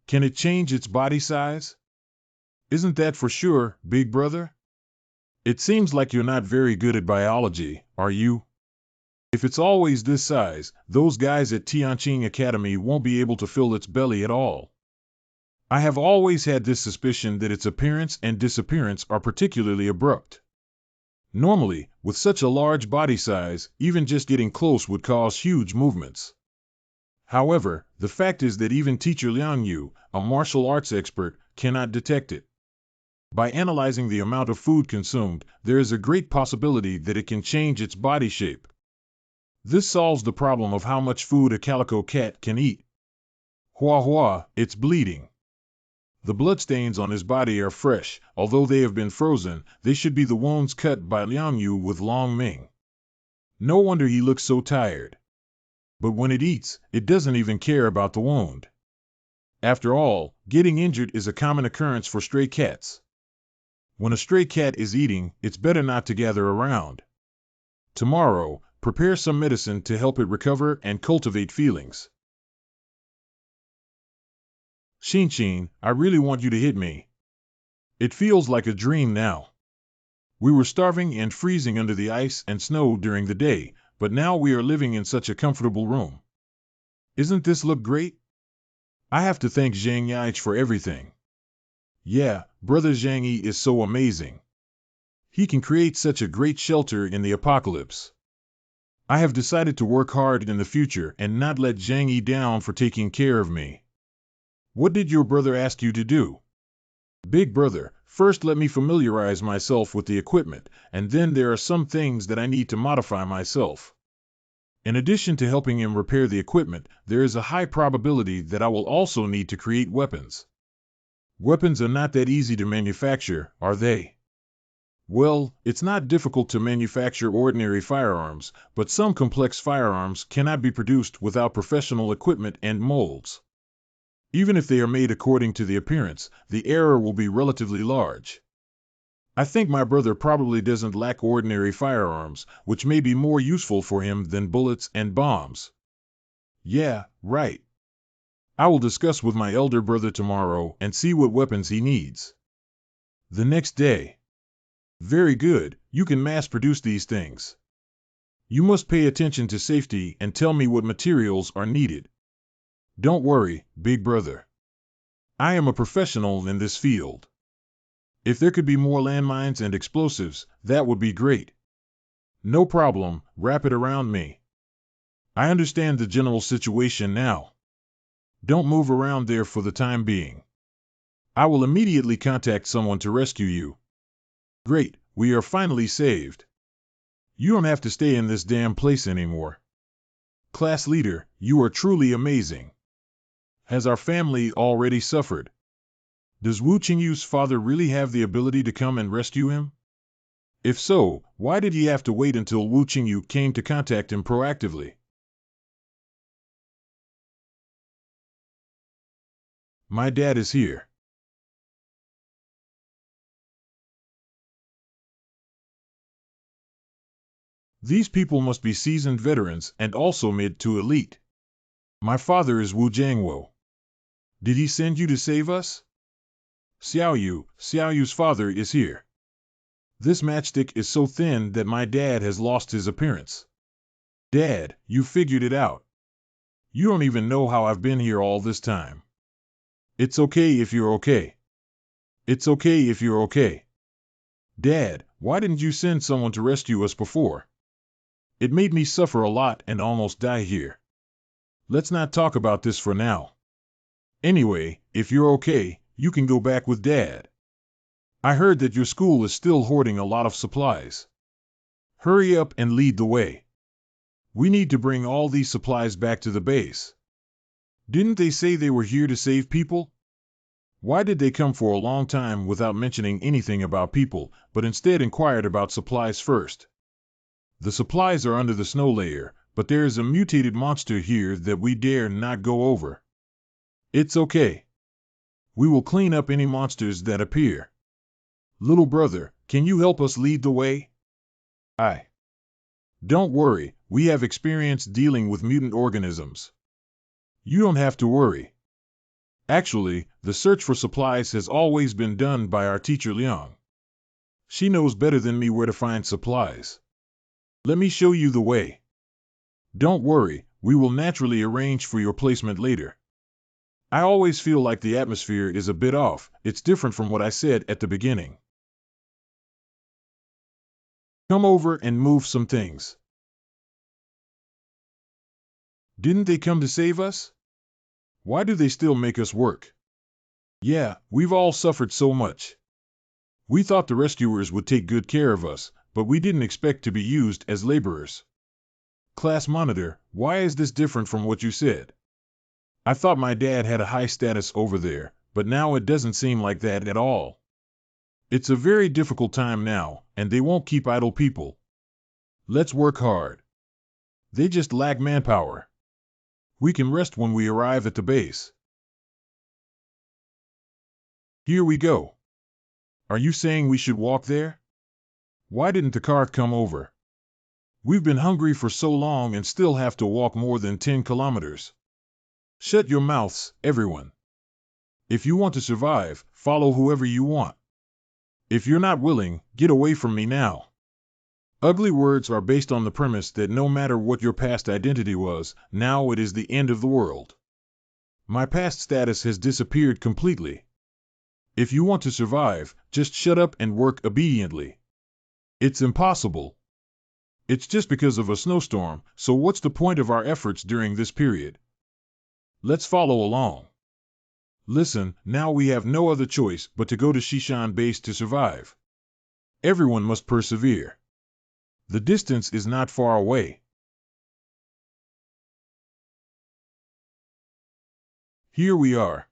Can it change its body size? Isn't that for sure, big brother? It seems like you're not very good at biology, are you? If it's always this size, those guys at Tianqing Academy won't be able to fill its belly at all. I have always had this suspicion that its appearance and disappearance are particularly abrupt. Normally, with such a large body size, even just getting close would cause huge movements. However, the fact is that even teacher Liang Yu, a martial arts expert, cannot detect it. By analyzing the amount of food consumed, there is a great possibility that it can change its body shape. This solves the problem of how much food a calico cat can eat. Hua Hua, it's bleeding. The bloodstains on his body are fresh, although they have been frozen, they should be the wounds cut by Liang Yu with Long Ming. No wonder he looks so tired. But when it eats, it doesn't even care about the wound. After all, getting injured is a common occurrence for stray cats. When a stray cat is eating, it's better not to gather around. Tomorrow, prepare some medicine to help it recover and cultivate feelings. Shinshin, I really want you to hit me. It feels like a dream now. We were starving and freezing under the ice and snow during the day, but now we are living in such a comfortable room. Isn't this look great? I have to thank Zhang Yi for everything. Yeah, Brother Zhang Yi is so amazing. He can create such a great shelter in the apocalypse. I have decided to work hard in the future and not let Zhang Yi down for taking care of me. What did your brother ask you to do? Big brother, first let me familiarize myself with the equipment, and then there are some things that I need to modify myself. In addition to helping him repair the equipment, there is a high probability that I will also need to create weapons. Weapons are not that easy to manufacture, are they? Well, it's not difficult to manufacture ordinary firearms, but some complex firearms cannot be produced without professional equipment and molds. Even if they are made according to the appearance, the error will be relatively large. I think my brother probably doesn't lack ordinary firearms, which may be more useful for him than bullets and bombs. Yeah, right. I will discuss with my elder brother tomorrow and see what weapons he needs. The next day. Very good, you can mass produce these things. You must pay attention to safety and tell me what materials are needed. Don't worry, big brother. I am a professional in this field. If there could be more landmines and explosives, that would be great. No problem, wrap it around me. I understand the general situation now. Don't move around there for the time being. I will immediately contact someone to rescue you. Great, we are finally saved. You don't have to stay in this damn place anymore. Class leader, you are truly amazing. Has our family already suffered? Does Wu Qingyu's father really have the ability to come and rescue him? If so, why did he have to wait until Wu Qingyu came to contact him proactively? My dad is here. These people must be seasoned veterans and also mid to elite. My father is Wu Jiangwo. Did he send you to save us? Xiaoyu's father is here. This matchstick is so thin that my dad has lost his appearance. Dad, you figured it out. You don't even know how I've been here all this time. It's okay if you're okay. It's okay if you're okay. Dad, why didn't you send someone to rescue us before? It made me suffer a lot and almost die here. Let's not talk about this for now. Anyway, if you're okay, you can go back with Dad. I heard that your school is still hoarding a lot of supplies. Hurry up and lead the way. We need to bring all these supplies back to the base. Didn't they say they were here to save people? Why did they come for a long time without mentioning anything about people, but instead inquired about supplies first? The supplies are under the snow layer, but there is a mutated monster here that we dare not go over. It's okay. We will clean up any monsters that appear. Little brother, can you help us lead the way? Don't worry, we have experience dealing with mutant organisms. You don't have to worry. Actually, the search for supplies has always been done by our teacher Liang. She knows better than me where to find supplies. Let me show you the way. Don't worry, we will naturally arrange for your placement later. I always feel like the atmosphere is a bit off. It's different from what I said at the beginning. Come over and move some things. Didn't they come to save us? Why do they still make us work? Yeah, we've all suffered so much. We thought the rescuers would take good care of us, but we didn't expect to be used as laborers. Class monitor, why is this different from what you said? I thought my dad had a high status over there, but now it doesn't seem like that at all. It's a very difficult time now, and they won't keep idle people. Let's work hard. They just lack manpower. We can rest when we arrive at the base. Here we go. Are you saying we should walk there? Why didn't the car come over? We've been hungry for so long and still have to walk more than 10 kilometers. Shut your mouths, everyone. If you want to survive, follow whoever you want. If you're not willing, get away from me now. Ugly words are based on the premise that no matter what your past identity was, now it is the end of the world. My past status has disappeared completely. If you want to survive, just shut up and work obediently. It's impossible. It's just because of a snowstorm, so what's the point of our efforts during this period? Let's follow along. Listen, now we have no other choice but to go to Shishan Base to survive. Everyone must persevere. The distance is not far away. Here we are.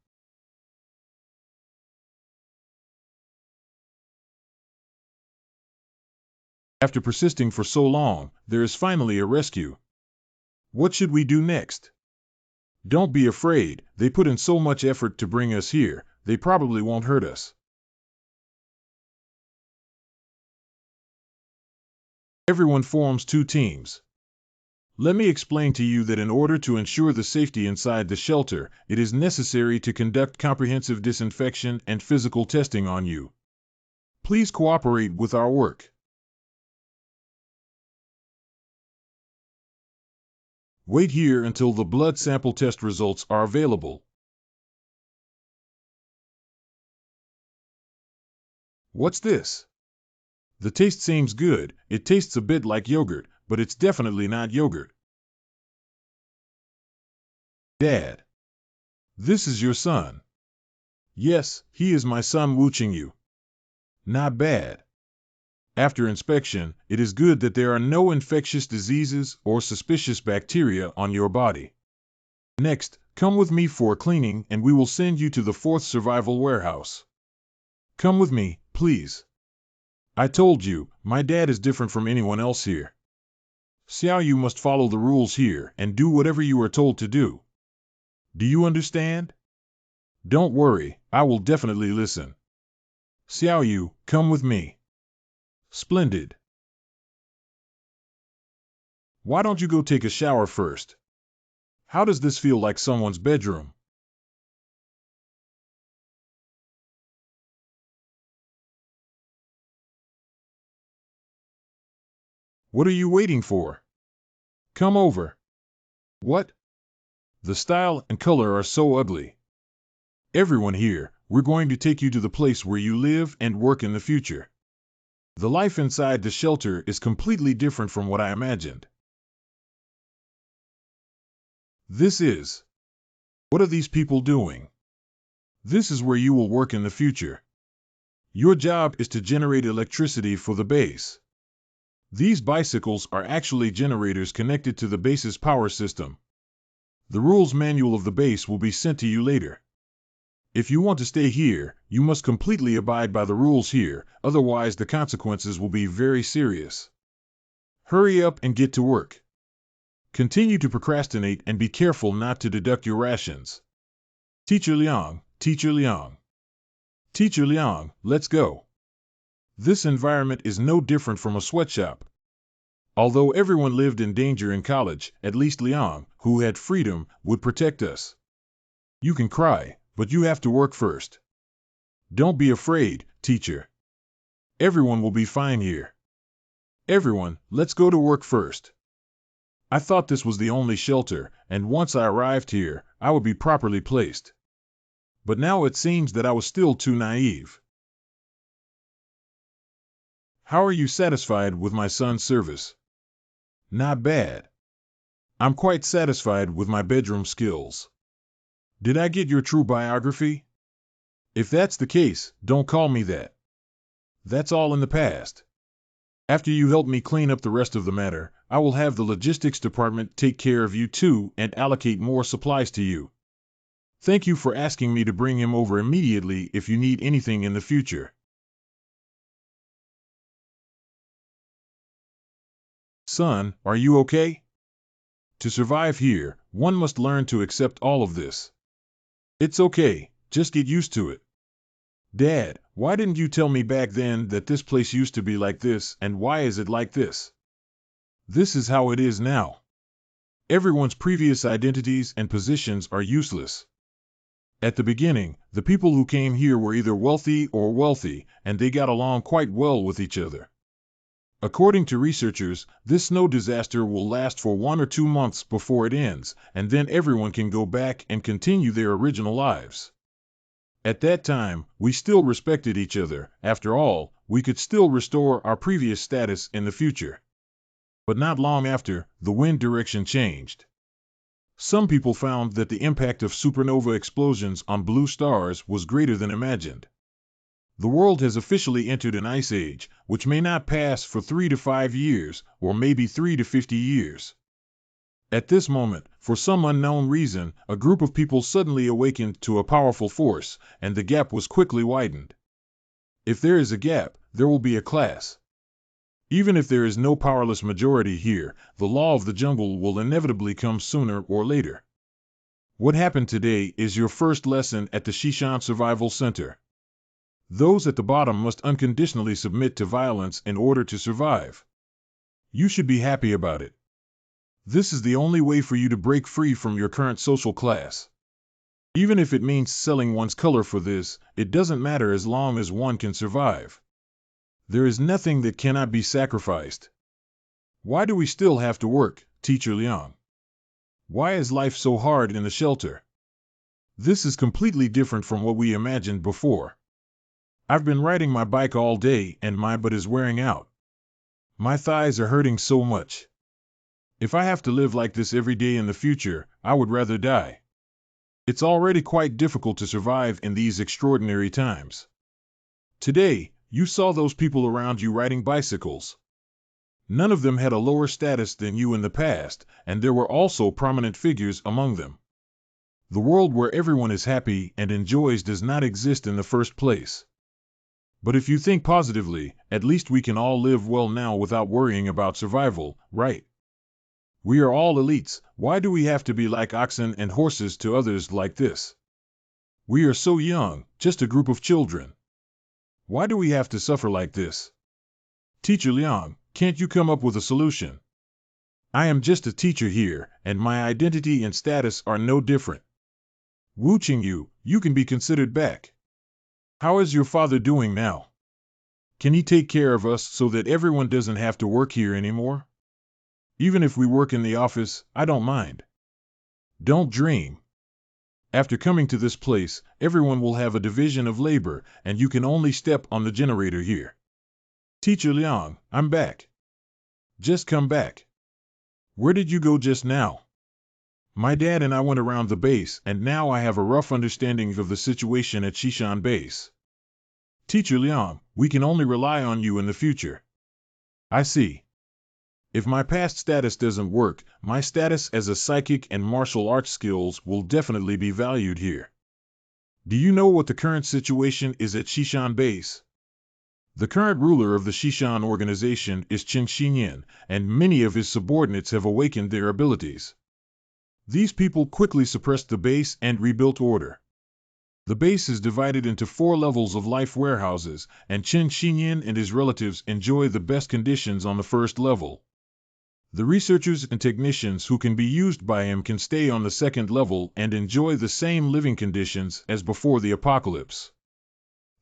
After persisting for so long, there is finally a rescue. What should we do next? Don't be afraid, they put in so much effort to bring us here, they probably won't hurt us. Everyone forms two teams. Let me explain to you that in order to ensure the safety inside the shelter, it is necessary to conduct comprehensive disinfection and physical testing on you. Please cooperate with our work. Wait here until the blood sample test results are available. What's this? The taste seems good. It tastes a bit like yogurt, but it's definitely not yogurt. Dad. This is your son. Yes, he is my son Wuching you. Not bad. After inspection, it is good that there are no infectious diseases or suspicious bacteria on your body. Next, come with me for a cleaning and we will send you to the 4th survival warehouse. Come with me, please. I told you, my dad is different from anyone else here. Xiao, you must follow the rules here and do whatever you are told to do. Do you understand? Don't worry, I will definitely listen. Xiao Yu, come with me. Splendid. Why don't you go take a shower first? How does this feel like someone's bedroom? What are you waiting for? Come over. What? The style and color are so ugly. Everyone here, we're going to take you to the place where you live and work in the future. The life inside the shelter is completely different from what I imagined. What are these people doing? This is where you will work in the future. Your job is to generate electricity for the base. These bicycles are actually generators connected to the base's power system. The rules manual of the base will be sent to you later. If you want to stay here, you must completely abide by the rules here, otherwise the consequences will be very serious. Hurry up and get to work. Continue to procrastinate and be careful not to deduct your rations. Teacher Liang, Teacher Liang. Teacher Liang, let's go. This environment is no different from a sweatshop. Although everyone lived in danger in college, at least Liang, who had freedom, would protect us. You can cry, but you have to work first. Don't be afraid, teacher. Everyone will be fine here. Everyone, let's go to work first. I thought this was the only shelter, and once I arrived here, I would be properly placed. But now it seems that I was still too naive. How are you satisfied with my son's service? Not bad. I'm quite satisfied with my bedroom skills. Did I get your true biography? If that's the case, don't call me that. That's all in the past. After you help me clean up the rest of the matter, I will have the logistics department take care of you too and allocate more supplies to you. Thank you for asking me to bring him over immediately if you need anything in the future. Son, are you okay? To survive here, one must learn to accept all of this. It's okay, just get used to it. Dad, why didn't you tell me back then that this place used to be like this, and why is it like this? This is how it is now. Everyone's previous identities and positions are useless. At the beginning, the people who came here were either wealthy, and they got along quite well with each other. According to researchers, this snow disaster will last for 1 or 2 months before it ends, and then everyone can go back and continue their original lives. At that time, we still respected each other. After all, we could still restore our previous status in the future. But not long after, the wind direction changed. Some people found that the impact of supernova explosions on blue stars was greater than imagined. The world has officially entered an ice age, which may not pass for 3 to 5 years, or maybe 3 to 50 years. At this moment, for some unknown reason, a group of people suddenly awakened to a powerful force, and the gap was quickly widened. If there is a gap, there will be a class. Even if there is no powerless majority here, the law of the jungle will inevitably come sooner or later. What happened today is your first lesson at the Shishan Survival Center. Those at the bottom must unconditionally submit to violence in order to survive. You should be happy about it. This is the only way for you to break free from your current social class. Even if it means selling one's color for this, it doesn't matter as long as one can survive. There is nothing that cannot be sacrificed. Why do we still have to work, Teacher Liang? Why is life so hard in the shelter? This is completely different from what we imagined before. I've been riding my bike all day and my butt is wearing out. My thighs are hurting so much. If I have to live like this every day in the future, I would rather die. It's already quite difficult to survive in these extraordinary times. Today, you saw those people around you riding bicycles. None of them had a lower status than you in the past, and there were also prominent figures among them. The world where everyone is happy and enjoys does not exist in the first place. But if you think positively, at least we can all live well now without worrying about survival, right? We are all elites. Why do we have to be like oxen and horses to others like this? We are so young, just a group of children. Why do we have to suffer like this? Teacher Liang, can't you come up with a solution? I am just a teacher here, and my identity and status are no different. Wu Qingyu, you can be considered back. How is your father doing now? Can he take care of us so that everyone doesn't have to work here anymore? Even if we work in the office, I don't mind. Don't dream. After coming to this place, everyone will have a division of labor, and you can only step on the generator here. Teacher Liang, I'm back. Just come back. Where did you go just now? My dad and I went around the base, and now I have a rough understanding of the situation at Shishan Base. Teacher Liang, we can only rely on you in the future. I see. If my past status doesn't work, my status as a psychic and martial arts skills will definitely be valued here. Do you know what the current situation is at Shishan Base? The current ruler of the Shishan organization is Qin Xinyan, and many of his subordinates have awakened their abilities. These people quickly suppressed the base and rebuilt order. The base is divided into 4 levels of life warehouses, and Qin Xinyan and his relatives enjoy the best conditions on the first level. The researchers and technicians who can be used by him can stay on the second level and enjoy the same living conditions as before the apocalypse.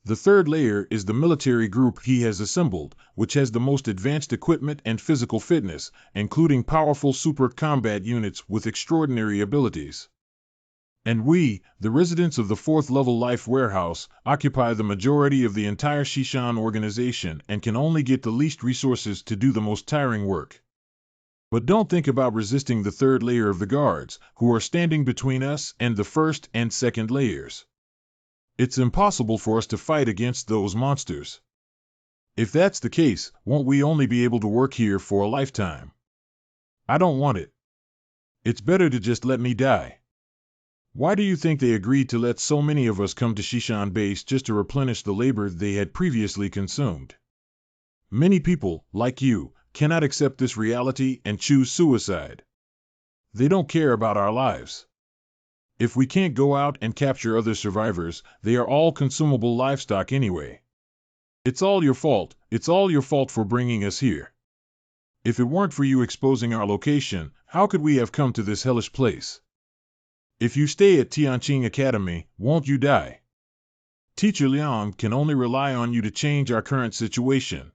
The third layer is the military group he has assembled, which has the most advanced equipment and physical fitness, including powerful super combat units with extraordinary abilities. And we, the residents of the 4th level life warehouse, occupy the majority of the entire Shishan organization and can only get the least resources to do the most tiring work. But don't think about resisting the 3rd layer of the guards, who are standing between us and the 1st and 2nd layers. It's impossible for us to fight against those monsters. If that's the case, won't we only be able to work here for a lifetime? I don't want it. It's better to just let me die. Why do you think they agreed to let so many of us come to Shishan Base just to replenish the labor they had previously consumed? Many people, like you, cannot accept this reality and choose suicide. They don't care about our lives. If we can't go out and capture other survivors, they are all consumable livestock anyway. It's all your fault. It's all your fault for bringing us here. If it weren't for you exposing our location, how could we have come to this hellish place? If you stay at Tianqing Academy, won't you die? Teacher Liang can only rely on you to change our current situation.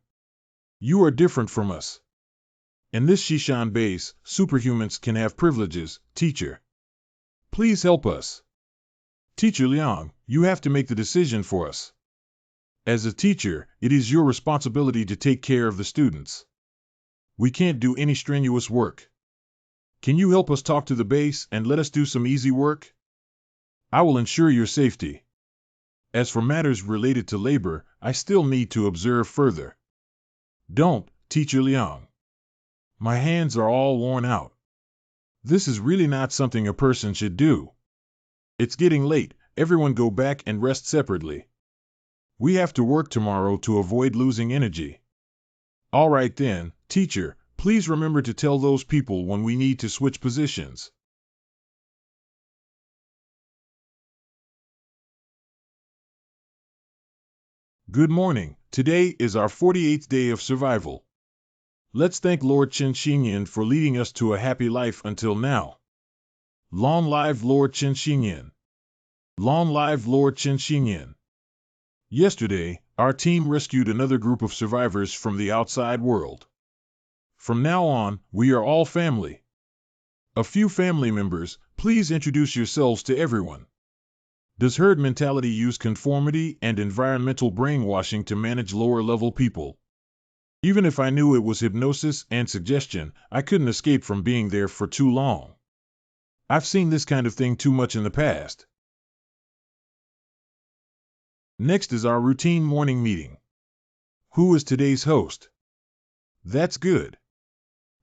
You are different from us. In this Shishan base, superhumans can have privileges, teacher. Please help us. Teacher Liang, you have to make the decision for us. As a teacher, it is your responsibility to take care of the students. We can't do any strenuous work. Can you help us talk to the base and let us do some easy work? I will ensure your safety. As for matters related to labor, I still need to observe further. Don't, Teacher Liang. My hands are all worn out. This is really not something a person should do. It's getting late, everyone go back and rest separately. We have to work tomorrow to avoid losing energy. All right then, teacher, please remember to tell those people when we need to switch positions. Good morning, today is our 48th day of survival. Let's thank Lord Chen Xinyan for leading us to a happy life until now. Long live Lord Chen Xinyan. Long live Lord Chen Xinyan. Yesterday, our team rescued another group of survivors from the outside world. From now on, we are all family. A few family members, please introduce yourselves to everyone. Does herd mentality use conformity and environmental brainwashing to manage lower-level people? Even if I knew it was hypnosis and suggestion, I couldn't escape from being there for too long. I've seen this kind of thing too much in the past. Next is our routine morning meeting. Who is today's host? That's good.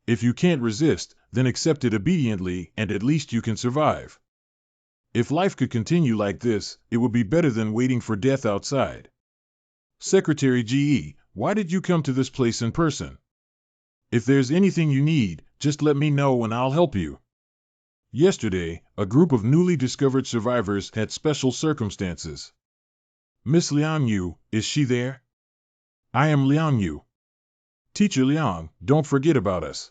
If you can't resist, then accept it obediently and at least you can survive. If life could continue like this, it would be better than waiting for death outside. Secretary GE, why did you come to this place in person? If there's anything you need, just let me know and I'll help you. Yesterday, a group of newly discovered survivors had special circumstances. Miss Liang Yu, is she there? I am Liang Yu. Teacher Liang, don't forget about us.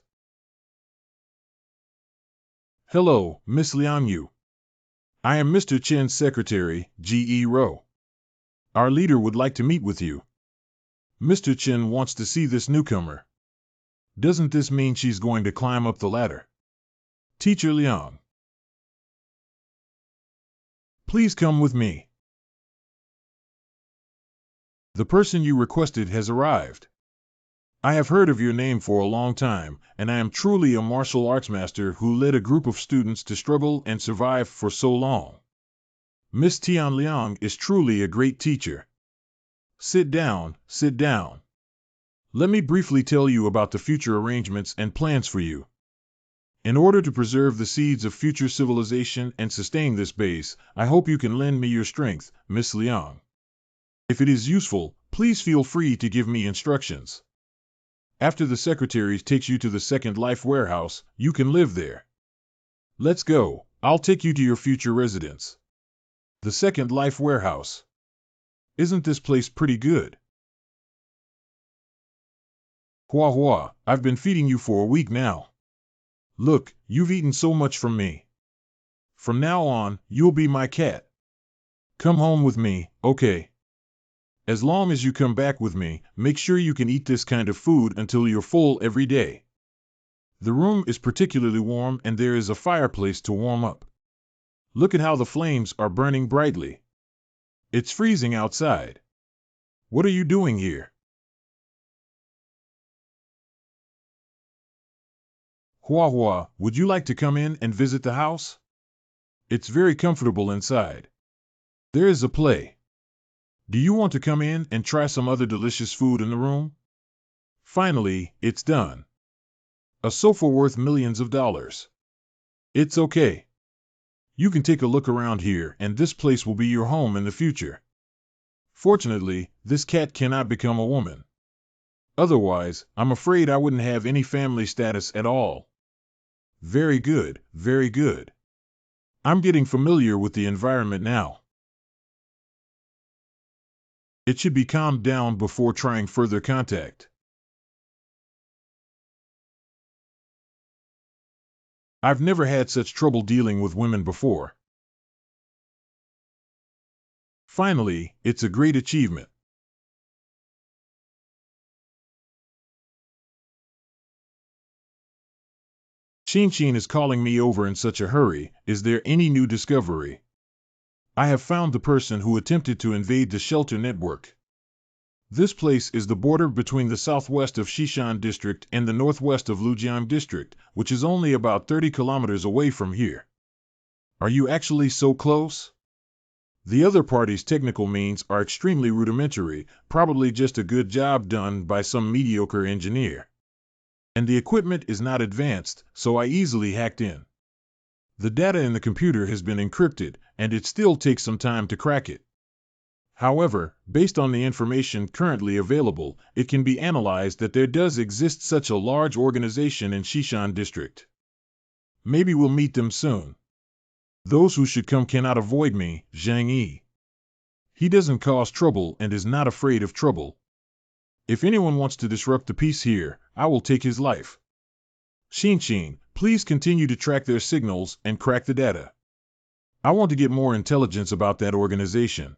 Hello, Miss Liang Yu. I am Mr. Chen's secretary, G.E. Rowe. Our leader would like to meet with you. Mr. Chen wants to see this newcomer. Doesn't this mean she's going to climb up the ladder? Teacher Liang. Please come with me. The person you requested has arrived. I have heard of your name for a long time, and I am truly a martial arts master who led a group of students to struggle and survive for so long. Miss Tian Liang is truly a great teacher. Sit down, sit down. Let me briefly tell you about the future arrangements and plans for you. In order to preserve the seeds of future civilization and sustain this base, I hope you can lend me your strength, Miss Liang. If it is useful, please feel free to give me instructions. After the secretary takes you to the Second Life warehouse, you can live there. Let's go, I'll take you to your future residence. The Second Life warehouse. Isn't this place pretty good? Hua Hua, I've been feeding you for a week now. Look, you've eaten so much from me. From now on, you'll be my cat. Come home with me, okay? As long as you come back with me, make sure you can eat this kind of food until you're full every day. The room is particularly warm and there is a fireplace to warm up. Look at how the flames are burning brightly. It's freezing outside. What are you doing here? Hua Hua, would you like to come in and visit the house? It's very comfortable inside. There is a play. Do you want to come in and try some other delicious food in the room? Finally, it's done. A sofa worth millions of dollars. It's okay. You can take a look around here and this place will be your home in the future. Fortunately, this cat cannot become a woman. Otherwise, I'm afraid I wouldn't have any family status at all. Very good, very good. I'm getting familiar with the environment now. It should be calmed down before trying further contact. I've never had such trouble dealing with women before. Finally, it's a great achievement. Chin is calling me over in such a hurry. Is there any new discovery? I have found the person who attempted to invade the shelter network. This place is the border between the southwest of Shishan District and the northwest of Lujiang District, which is only about 30 kilometers away from here. Are you actually so close? The other party's technical means are extremely rudimentary, probably just a good job done by some mediocre engineer. And the equipment is not advanced, so I easily hacked in. The data in the computer has been encrypted, and it still takes some time to crack it. However, based on the information currently available, it can be analyzed that there does exist such a large organization in Shishan District. Maybe we'll meet them soon. Those who should come cannot avoid me, Zhang Yi. He doesn't cause trouble and is not afraid of trouble. If anyone wants to disrupt the peace here, I will take his life. Xin, please continue to track their signals and crack the data. I want to get more intelligence about that organization.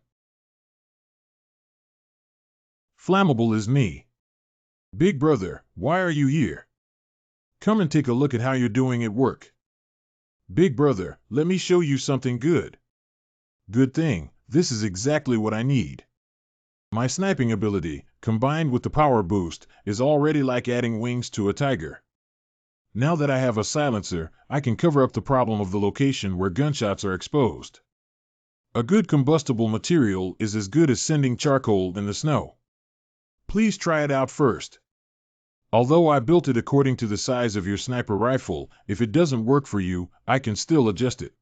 Flammable is me. Big brother, why are you here? Come and take a look at how you're doing at work. Big brother, let me show you something good. Good thing, this is exactly what I need. My sniping ability, combined with the power boost, is already like adding wings to a tiger. Now that I have a silencer, I can cover up the problem of the location where gunshots are exposed. A good combustible material is as good as sending charcoal in the snow. Please try it out first. Although I built it according to the size of your sniper rifle, if it doesn't work for you, I can still adjust it.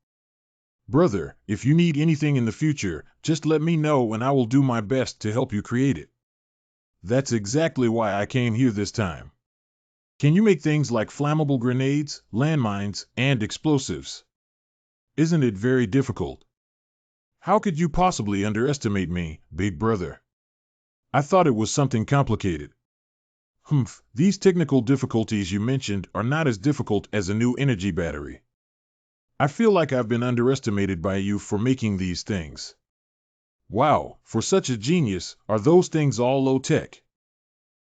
Brother, if you need anything in the future, just let me know and I will do my best to help you create it. That's exactly why I came here this time. Can you make things like flammable grenades, landmines, and explosives? Isn't it very difficult? How could you possibly underestimate me, big brother? I thought it was something complicated. These technical difficulties you mentioned are not as difficult as a new energy battery. I feel like I've been underestimated by you for making these things. Wow, for such a genius, are those things all low-tech?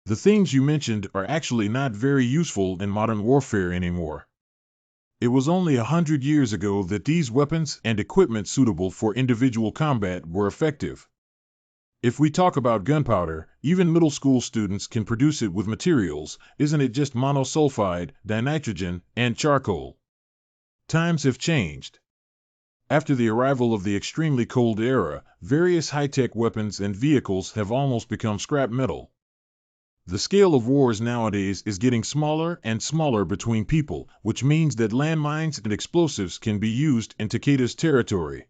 The things you mentioned are actually not very useful in modern warfare anymore. It was only 100 years ago that these weapons and equipment suitable for individual combat were effective. If we talk about gunpowder, even middle school students can produce it with materials, isn't it just monosulfide, dinitrogen, and charcoal? Times have changed. After the arrival of the extremely cold era, various high-tech weapons and vehicles have almost become scrap metal. The scale of wars nowadays is getting smaller and smaller between people, which means that landmines and explosives can be used in Takeda's territory.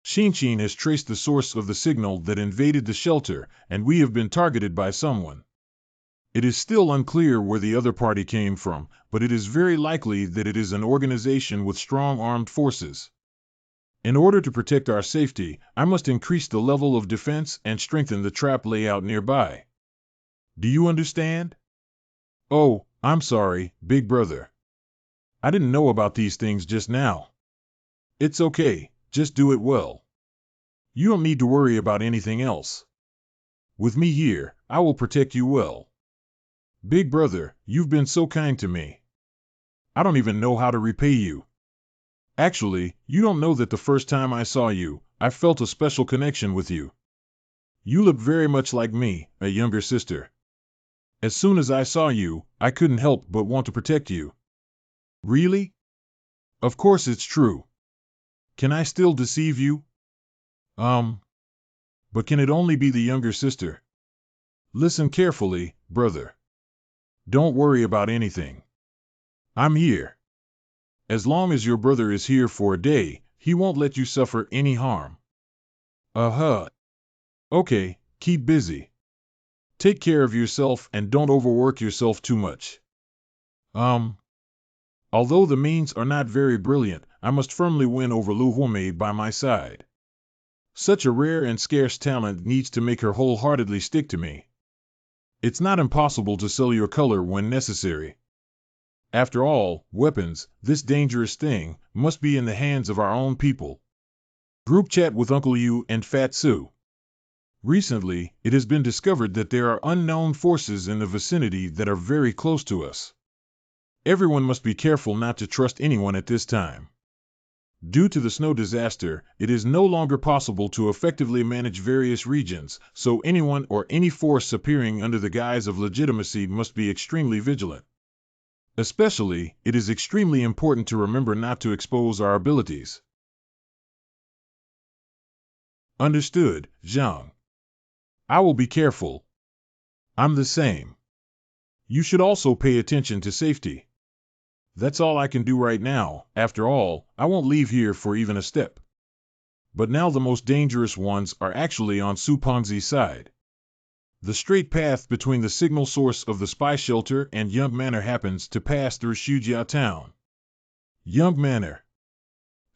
Xin has traced the source of the signal that invaded the shelter, and we have been targeted by someone. It is still unclear where the other party came from, but it is very likely that it is an organization with strong armed forces. In order to protect our safety, I must increase the level of defense and strengthen the trap layout nearby. Do you understand? Oh, I'm sorry, big brother. I didn't know about these things just now. It's okay. Just do it well. You don't need to worry about anything else. With me here, I will protect you well. Big brother, you've been so kind to me. I don't even know how to repay you. Actually, you don't know that the first time I saw you, I felt a special connection with you. You look very much like me, a younger sister. As soon as I saw you, I couldn't help but want to protect you. Really? Of course it's true. Can I still deceive you? But can it only be the younger sister? Listen carefully, brother. Don't worry about anything. I'm here. As long as your brother is here for a day, he won't let you suffer any harm. Okay, keep busy. Take care of yourself and don't overwork yourself too much. Although the means are not very brilliant, I must firmly win over Lu Huomei by my side. Such a rare and scarce talent needs to make her wholeheartedly stick to me. It's not impossible to sell your color when necessary. After all, weapons, this dangerous thing, must be in the hands of our own people. Group chat with Uncle Yu and Fat Sue. Recently, it has been discovered that there are unknown forces in the vicinity that are very close to us. Everyone must be careful not to trust anyone at this time. Due to the snow disaster, it is no longer possible to effectively manage various regions, so anyone or any force appearing under the guise of legitimacy must be extremely vigilant. Especially, it is extremely important to remember not to expose our abilities. Understood, Zhang. I will be careful. I'm the same. You should also pay attention to safety. That's all I can do right now. After all, I won't leave here for even a step. But now the most dangerous ones are actually on Su Pengzi's side. The straight path between the signal source of the spy shelter and Young Manor happens to pass through Shujia Town. Young Manor.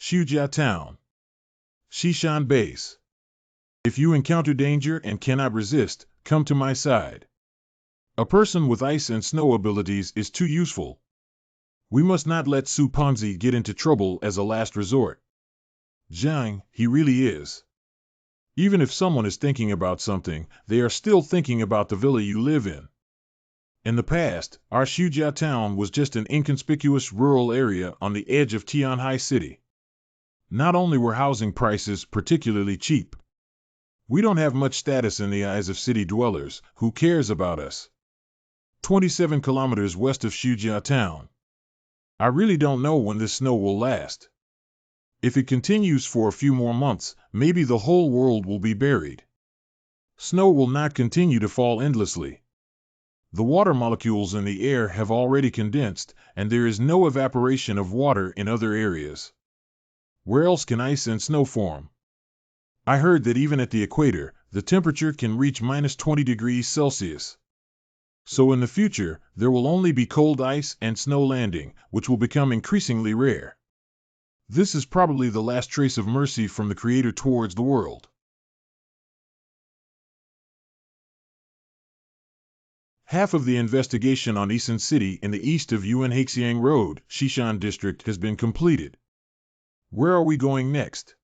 Shujia Town. Shishan Base. If you encounter danger and cannot resist, come to my side. A person with ice and snow abilities is too useful. We must not let Su Pengzi get into trouble as a last resort. Zhang, he really is. Even if someone is thinking about something, they are still thinking about the villa you live in. In the past, our Shujia town was just an inconspicuous rural area on the edge of Tianhai City. Not only were housing prices particularly cheap, we don't have much status in the eyes of city dwellers. Who cares about us? 27 kilometers west of Shujia town. I really don't know when this snow will last. If it continues for a few more months, maybe the whole world will be buried. Snow will not continue to fall endlessly. The water molecules in the air have already condensed, and there is no evaporation of water in other areas. Where else can ice and snow form? I heard that even at the equator, the temperature can reach -20 degrees Celsius. So in the future, there will only be cold ice and snow landing, which will become increasingly rare. This is probably the last trace of mercy from the Creator towards the world. Half of the investigation on Isan City in the east of Yuanhaixiang Road, Shishan District, has been completed. Where are we going next?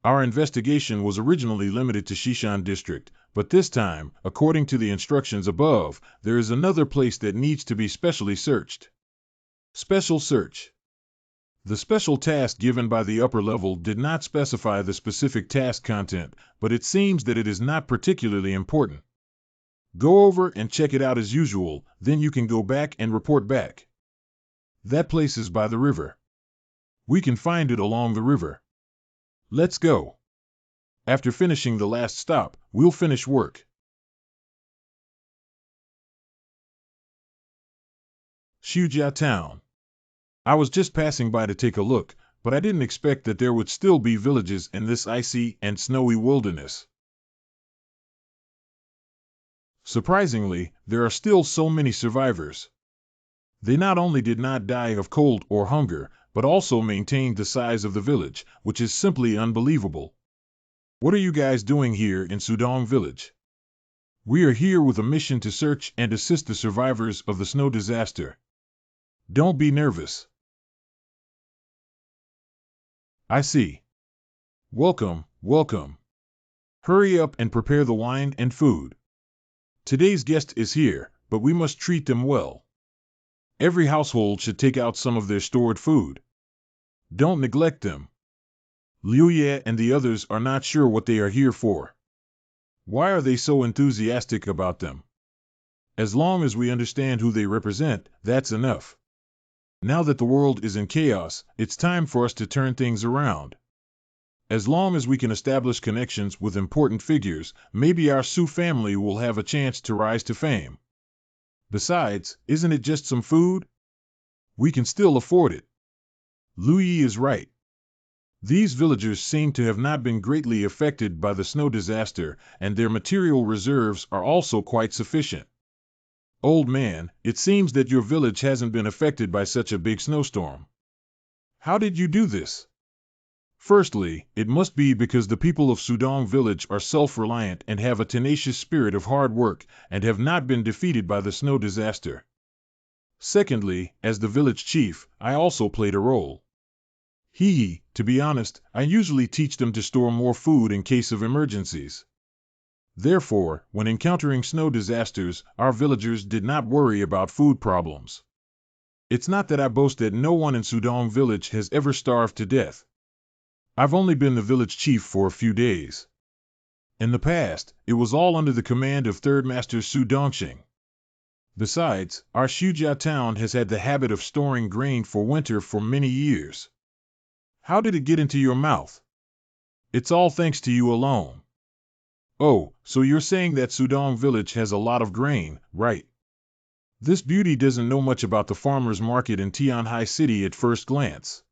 Our investigation was originally limited to Shishan District, but this time, according to the instructions above, there is another place that needs to be specially searched. Special search. The special task given by the upper level did not specify the specific task content, but it seems that it is not particularly important. Go over and check it out as usual, then you can go back and report back. That place is by the river. We can find it along the river. Let's go. After finishing the last stop, we'll finish work. Shujia Town. I was just passing by to take a look, but I didn't expect that there would still be villages in this icy and snowy wilderness. Surprisingly, there are still so many survivors. They not only did not die of cold or hunger, but also maintained the size of the village, which is simply unbelievable. What are you guys doing here in Sudong Village? We are here with a mission to search and assist the survivors of the snow disaster. Don't be nervous. I see. Welcome, welcome. Hurry up and prepare the wine and food. Today's guest is here, but we must treat them well. Every household should take out some of their stored food. Don't neglect them. Liu Ye and the others are not sure what they are here for. Why are they so enthusiastic about them? As long as we understand who they represent, that's enough. Now that the world is in chaos, it's time for us to turn things around. As long as we can establish connections with important figures, maybe our Su family will have a chance to rise to fame. Besides, isn't it just some food? We can still afford it. Lu Yi is right. These villagers seem to have not been greatly affected by the snow disaster, and their material reserves are also quite sufficient. Old man, it seems that your village hasn't been affected by such a big snowstorm. How did you do this? Firstly, it must be because the people of Sudong Village are self-reliant and have a tenacious spirit of hard work, and have not been defeated by the snow disaster. Secondly, as the village chief, I also played a role. To be honest, I usually teach them to store more food in case of emergencies. Therefore, when encountering snow disasters, our villagers did not worry about food problems. It's not that I boast that no one in Seducing village has ever starved to death. I've only been the village chief for a few days. In the past, it was all under the command of Third Master Seducing. Besides, our Shujia town has had the habit of storing grain for winter for many years. How did it get into your mouth? It's all thanks to you alone. Oh, so you're saying that Seducing village has a lot of grain, right? This beauty doesn't know much about the farmer's market in Tianhai City at first glance.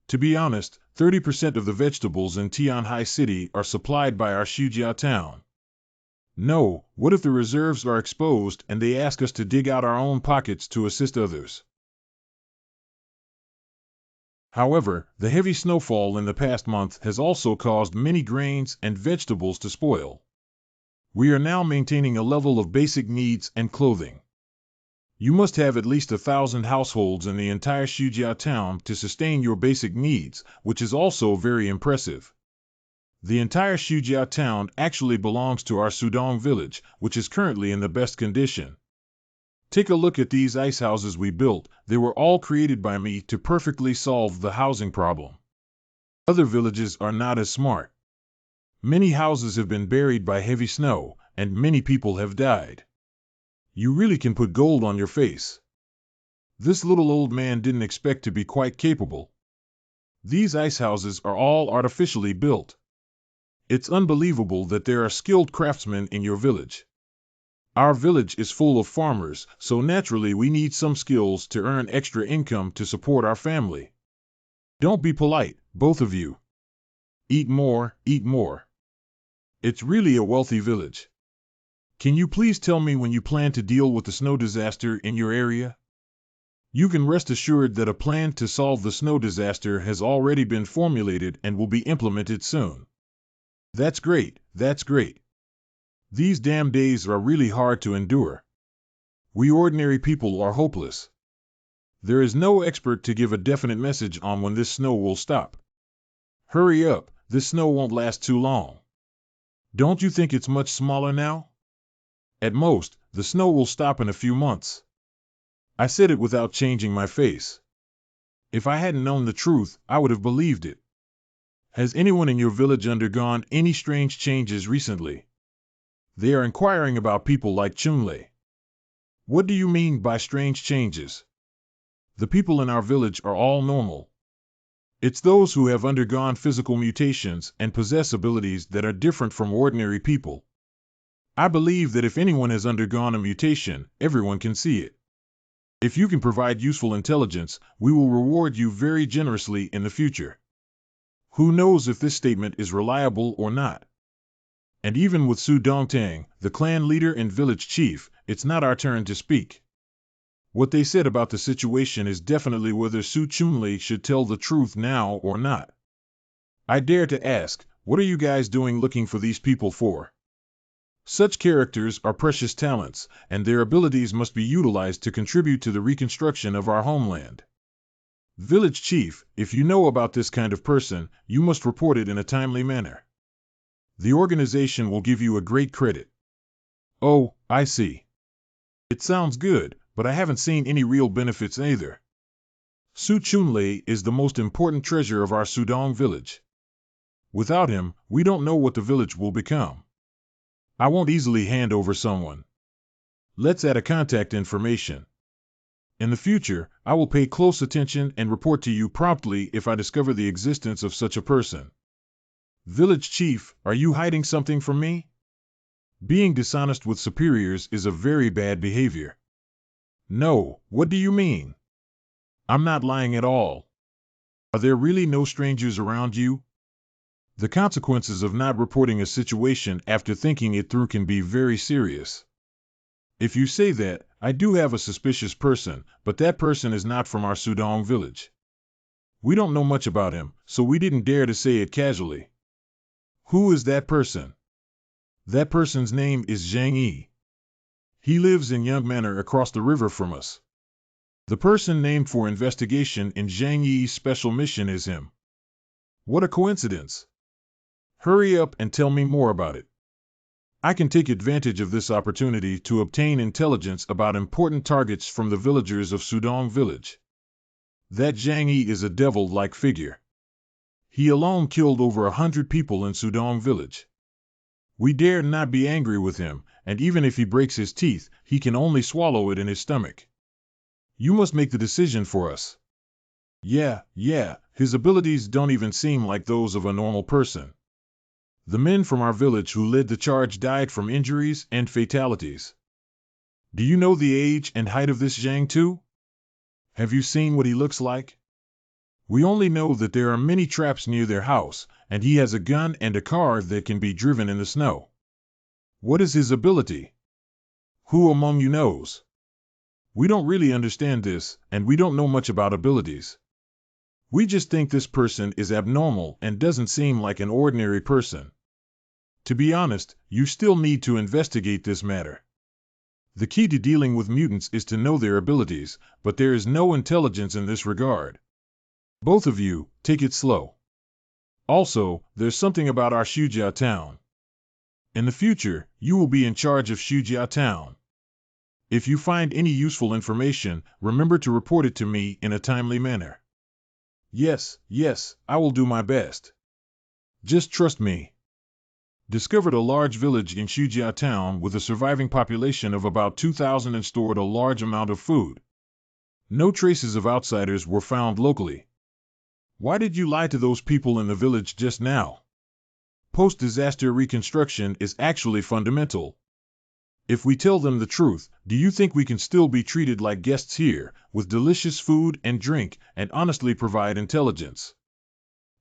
To be honest, 30% of the vegetables in Tianhai City are supplied by our Shujia town. No, what if the reserves are exposed and they ask us to dig out our own pockets to assist others? However, the heavy snowfall in the past month has also caused many grains and vegetables to spoil. We are now maintaining a level of basic needs and clothing. You must have at least 1,000 households in the entire Shujia town to sustain your basic needs, which is also very impressive. The entire Shujia town actually belongs to our Seducing village, which is currently in the best condition. Take a look at these ice houses we built. They were all created by me to perfectly solve the housing problem. Other villages are not as smart. Many houses have been buried by heavy snow, and many people have died. You really can put gold on your face. This little old man didn't expect to be quite capable. These ice houses are all artificially built. It's unbelievable that there are skilled craftsmen in your village. Our village is full of farmers, so naturally we need some skills to earn extra income to support our family. Don't be polite, both of you. Eat more, eat more. It's really a wealthy village. Can you please tell me when you plan to deal with the snow disaster in your area? You can rest assured that a plan to solve the snow disaster has already been formulated and will be implemented soon. That's great, that's great. These damn days are really hard to endure. We ordinary people are hopeless. There is no expert to give a definite message on when this snow will stop. Hurry up, this snow won't last too long. Don't you think it's much smaller now? At most, the snow will stop in a few months. I said it without changing my face. If I hadn't known the truth, I would have believed it. Has anyone in your village undergone any strange changes recently? They are inquiring about people like Chunlei. What do you mean by strange changes? The people in our village are all normal. It's those who have undergone physical mutations and possess abilities that are different from ordinary people. I believe that if anyone has undergone a mutation, everyone can see it. If you can provide useful intelligence, we will reward you very generously in the future. Who knows if this statement is reliable or not? And even with Su Dongtang, the clan leader and village chief, it's not our turn to speak. What they said about the situation is definitely whether Su Chunlei should tell the truth now or not. I dare to ask, what are you guys doing looking for these people for? Such characters are precious talents, and their abilities must be utilized to contribute to the reconstruction of our homeland. Village chief, if you know about this kind of person, you must report it in a timely manner. The organization will give you a great credit. Oh, I see. It sounds good, but I haven't seen any real benefits either. Su Chunlei is the most important treasure of our Seducing village. Without him, we don't know what the village will become. I won't easily hand over someone. Let's add a contact information. In the future, I will pay close attention and report to you promptly if I discover the existence of such a person. Village chief, are you hiding something from me? Being dishonest with superiors is a very bad behavior. No, what do you mean? I'm not lying at all. Are there really no strangers around you? The consequences of not reporting a situation after thinking it through can be very serious. If you say that, I do have a suspicious person, but that person is not from our Seducing village. We don't know much about him, so we didn't dare to say it casually. Who is that person? That person's name is Zhang Yi. He lives in Young Manor across the river from us. The person named for investigation in Zhang Yi's special mission is him. What a coincidence. Hurry up and tell me more about it. I can take advantage of this opportunity to obtain intelligence about important targets from the villagers of Sudong village. That Zhang Yi is a devil-like figure. He alone killed over 100 people in Sudong village. We dare not be angry with him, and even if he breaks his teeth, he can only swallow it in his stomach. You must make the decision for us. Yeah, his abilities don't even seem like those of a normal person. The men from our village who led the charge died from injuries and fatalities. Do you know the age and height of this Zhang too? Have you seen what he looks like? We only know that there are many traps near their house, and he has a gun and a car that can be driven in the snow. What is his ability? Who among you knows? We don't really understand this, and we don't know much about abilities. We just think this person is abnormal and doesn't seem like an ordinary person. To be honest, you still need to investigate this matter. The key to dealing with mutants is to know their abilities, but there is no intelligence in this regard. Both of you, take it slow. Also, there's something about our Shujia town. In the future, you will be in charge of Shujia town. If you find any useful information, remember to report it to me in a timely manner. Yes, I will do my best. Just trust me. Discovered a large village in Shujia town with a surviving population of about 2,000 and stored a large amount of food. No traces of outsiders were found locally. Why did you lie to those people in the village just now? Post-disaster reconstruction is actually fundamental. If we tell them the truth, do you think we can still be treated like guests here, with delicious food and drink, and honestly provide intelligence?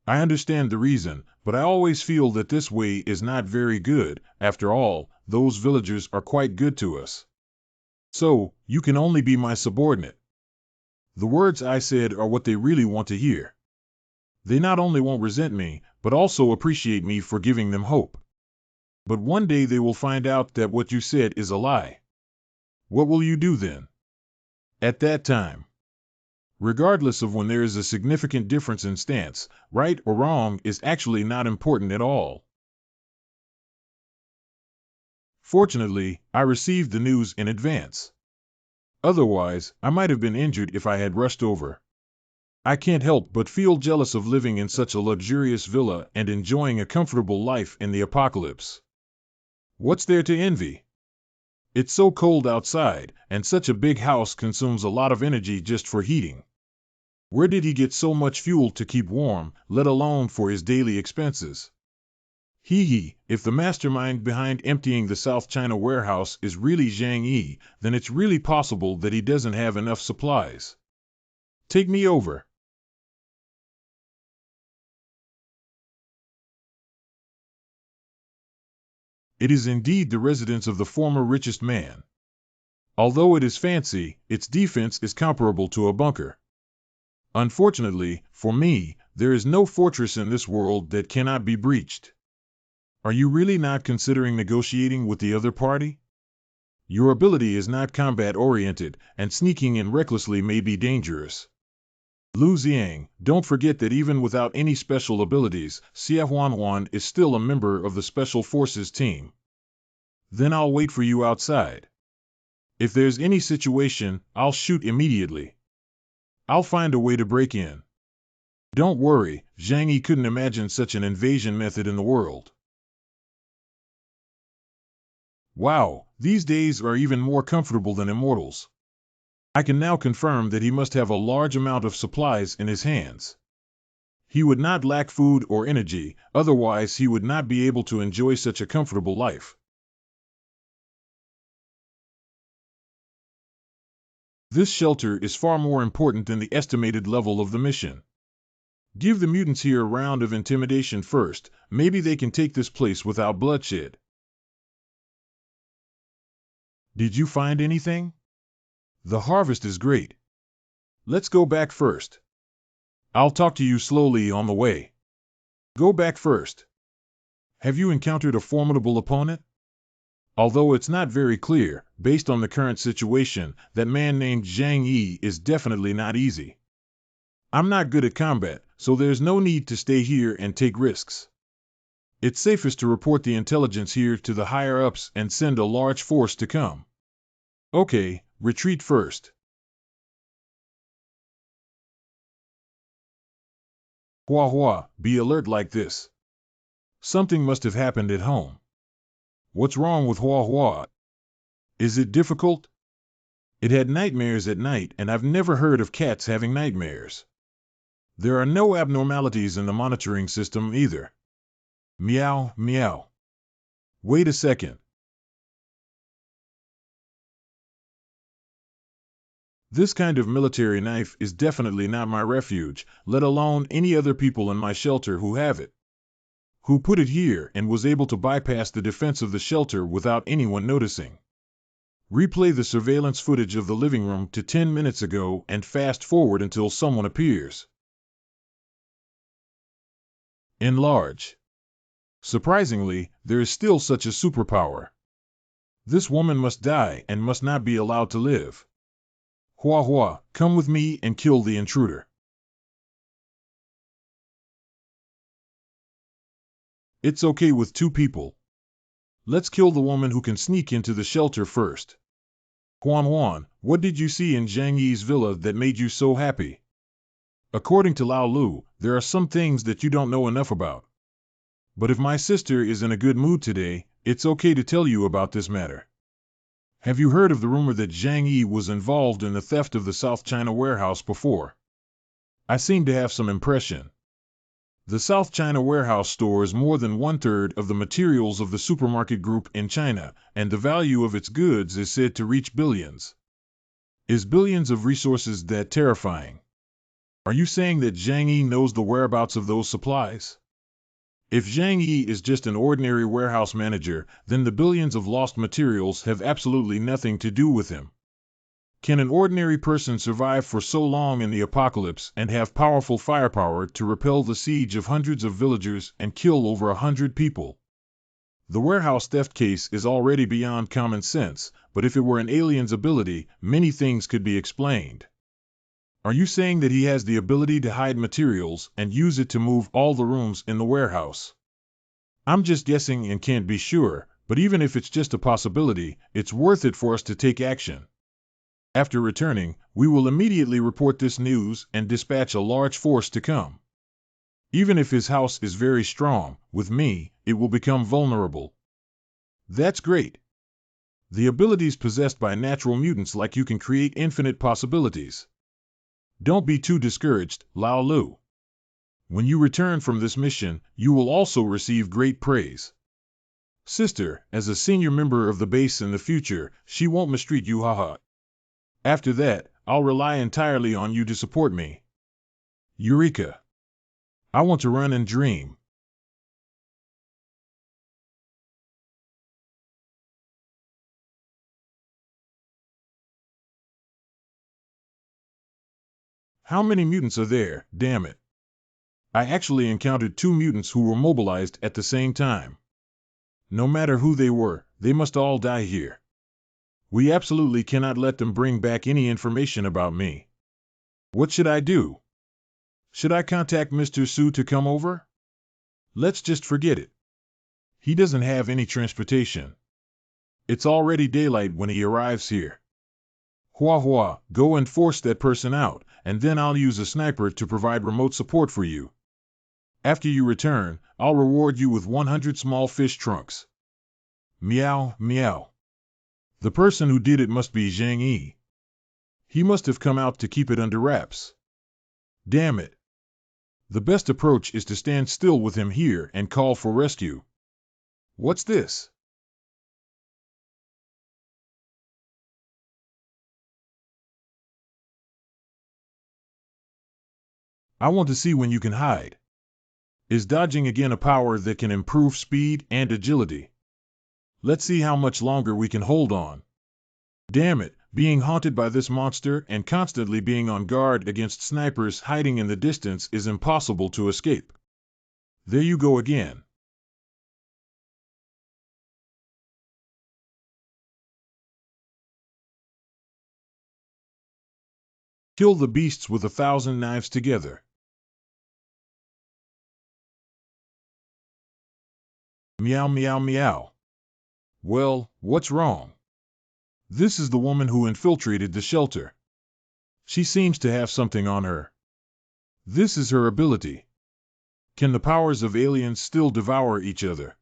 I understand the reason, but I always feel that this way is not very good. After all, those villagers are quite good to us. So, you can only be my subordinate. The words I said are what they really want to hear. They not only won't resent me, but also appreciate me for giving them hope. But one day they will find out that what you said is a lie. What will you do then? At that time, regardless of when there is a significant difference in stance, right or wrong is actually not important at all. Fortunately, I received the news in advance. Otherwise, I might have been injured if I had rushed over. I can't help but feel jealous of living in such a luxurious villa and enjoying a comfortable life in the apocalypse. What's there to envy? It's so cold outside, and such a big house consumes a lot of energy just for heating. Where did he get so much fuel to keep warm, let alone for his daily expenses? If the mastermind behind emptying the South China warehouse is really Zhang Yi, then it's really possible that he doesn't have enough supplies. Take me over. It is indeed the residence of the former richest man. Although it is fancy, its defense is comparable to a bunker. Unfortunately, for me, there is no fortress in this world that cannot be breached. Are you really not considering negotiating with the other party? Your ability is not combat-oriented, and sneaking in recklessly may be dangerous. Lu Xiang, don't forget that even without any special abilities, Xia Huanhuan is still a member of the Special Forces team. Then I'll wait for you outside. If there's any situation, I'll shoot immediately. I'll find a way to break in. Don't worry, Zhang Yi couldn't imagine such an invasion method in the world. Wow, these days are even more comfortable than immortals. I can now confirm that he must have a large amount of supplies in his hands. He would not lack food or energy, otherwise he would not be able to enjoy such a comfortable life. This shelter is far more important than the estimated level of the mission. Give the mutants here a round of intimidation first, maybe they can take this place without bloodshed. Did you find anything? The harvest is great. Let's go back first. I'll talk to you slowly on the way. Go back first. Have you encountered a formidable opponent? Although it's not very clear, based on the current situation, that man named Zhang Yi is definitely not easy. I'm not good at combat, so there's no need to stay here and take risks. It's safest to report the intelligence here to the higher-ups and send a large force to come. Okay, retreat first. Hua Hua, be alert like this. Something must have happened at home. What's wrong with Hua Hua? Is it difficult? It had nightmares at night, and I've never heard of cats having nightmares. There are no abnormalities in the monitoring system either. Meow, meow. Wait a second. This kind of military knife is definitely not my refuge, let alone any other people in my shelter who have it. Who put it here and was able to bypass the defense of the shelter without anyone noticing? Replay the surveillance footage of the living room to 10 minutes ago and fast forward until someone appears. Enlarge. Surprisingly, there is still such a superpower. This woman must die and must not be allowed to live. Hua Hua, come with me and kill the intruder. It's okay with 2 people. Let's kill the woman who can sneak into the shelter first. Huan Huan, what did you see in Zhang Yi's villa that made you so happy? According to Lao Lu, there are some things that you don't know enough about. But if my sister is in a good mood today, it's okay to tell you about this matter. Have you heard of the rumor that Zhang Yi was involved in the theft of the South China warehouse before? I seem to have some impression. The South China warehouse stores more than 1/3 of the materials of the supermarket group in China, and the value of its goods is said to reach billions. Is billions of resources that terrifying? Are you saying that Zhang Yi knows the whereabouts of those supplies? If Zhang Yi is just an ordinary warehouse manager, then the billions of lost materials have absolutely nothing to do with him. Can an ordinary person survive for so long in the apocalypse and have powerful firepower to repel the siege of hundreds of villagers and kill over 100 people? The warehouse theft case is already beyond common sense, but if it were an alien's ability, many things could be explained. Are you saying that he has the ability to hide materials and use it to move all the rooms in the warehouse? I'm just guessing and can't be sure, but even if it's just a possibility, it's worth it for us to take action. After returning, we will immediately report this news and dispatch a large force to come. Even if his house is very strong, with me, it will become vulnerable. That's great. The abilities possessed by natural mutants like you can create infinite possibilities. Don't be too discouraged, Lao Lu. When you return from this mission, you will also receive great praise. Sister, as a senior member of the base in the future, she won't mistreat you, haha. After that, I'll rely entirely on you to support me. Eureka! I want to run and dream. How many mutants are there, damn it? I actually encountered 2 mutants who were mobilized at the same time. No matter who they were, they must all die here. We absolutely cannot let them bring back any information about me. What should I do? Should I contact Mr. Su to come over? Let's just forget it. He doesn't have any transportation. It's already daylight when he arrives here. Hua Hua, go and force that person out, and then I'll use a sniper to provide remote support for you. After you return, I'll reward you with 100 small fish trunks. Meow, meow. The person who did it must be Zhang Yi. He must have come out to keep it under wraps. Damn it. The best approach is to stand still with him here and call for rescue. What's this? I want to see when you can hide. Is dodging again a power that can improve speed and agility? Let's see how much longer we can hold on. Damn it, being haunted by this monster and constantly being on guard against snipers hiding in the distance is impossible to escape. There you go again. Kill the beasts with 1,000 knives together. Meow meow meow. Well, what's wrong? This is the woman who infiltrated the shelter. She seems to have something on her. This is her ability. Can the powers of aliens still devour each other?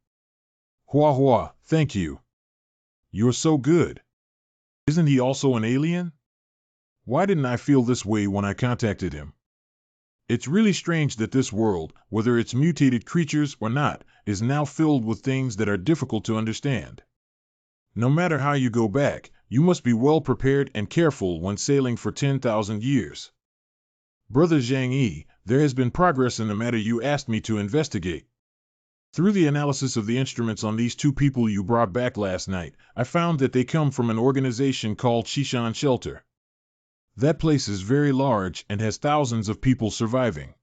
Hua hua, thank you. You're so good. Isn't he also an alien? Why didn't I feel this way when I contacted him? It's really strange that this world, whether it's mutated creatures or not, is now filled with things that are difficult to understand. No matter how you go back, you must be well prepared and careful when sailing for 10,000 years. Brother Zhang Yi, there has been progress in the matter you asked me to investigate. Through the analysis of the instruments on these two people you brought back last night, I found that they come from an organization called Shishan Shelter. That place is very large and has thousands of people surviving.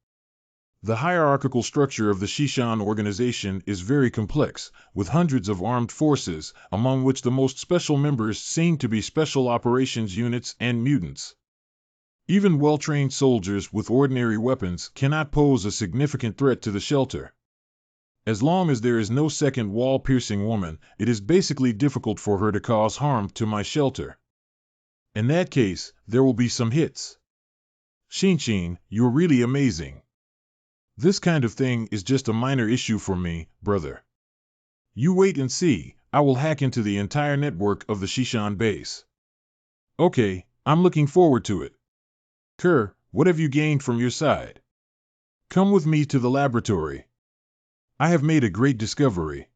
The hierarchical structure of the Shishan organization is very complex, with hundreds of armed forces, among which the most special members seem to be special operations units and mutants. Even well-trained soldiers with ordinary weapons cannot pose a significant threat to the shelter. As long as there is no second wall-piercing woman, it is basically difficult for her to cause harm to my shelter. In that case, there will be some hits. Shinshin, you're really amazing. This kind of thing is just a minor issue for me, brother. You wait and see, I will hack into the entire network of the Shishan base. Okay, I'm looking forward to it. Kerr, what have you gained from your side? Come with me to the laboratory. I have made a great discovery.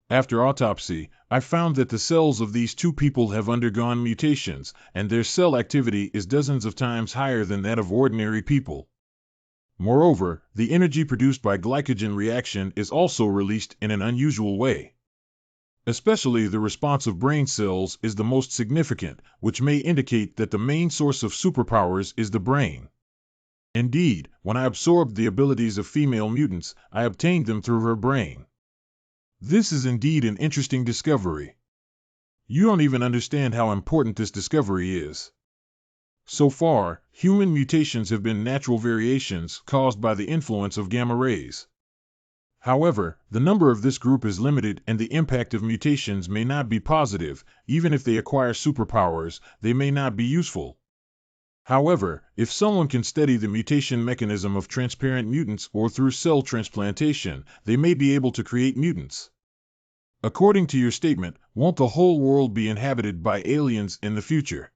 After autopsy, I found that the cells of these two people have undergone mutations, and their cell activity is dozens of times higher than that of ordinary people. Moreover, the energy produced by glycogen reaction is also released in an unusual way. Especially the response of brain cells is the most significant, which may indicate that the main source of superpowers is the brain. Indeed, when I absorbed the abilities of female mutants, I obtained them through her brain. This is indeed an interesting discovery. You don't even understand how important this discovery is. So far, human mutations have been natural variations caused by the influence of gamma rays. However, the number of this group is limited and the impact of mutations may not be positive. Even if they acquire superpowers, they may not be useful. However, if someone can study the mutation mechanism of transparent mutants or through cell transplantation, they may be able to create mutants. According to your statement, won't the whole world be inhabited by aliens in the future?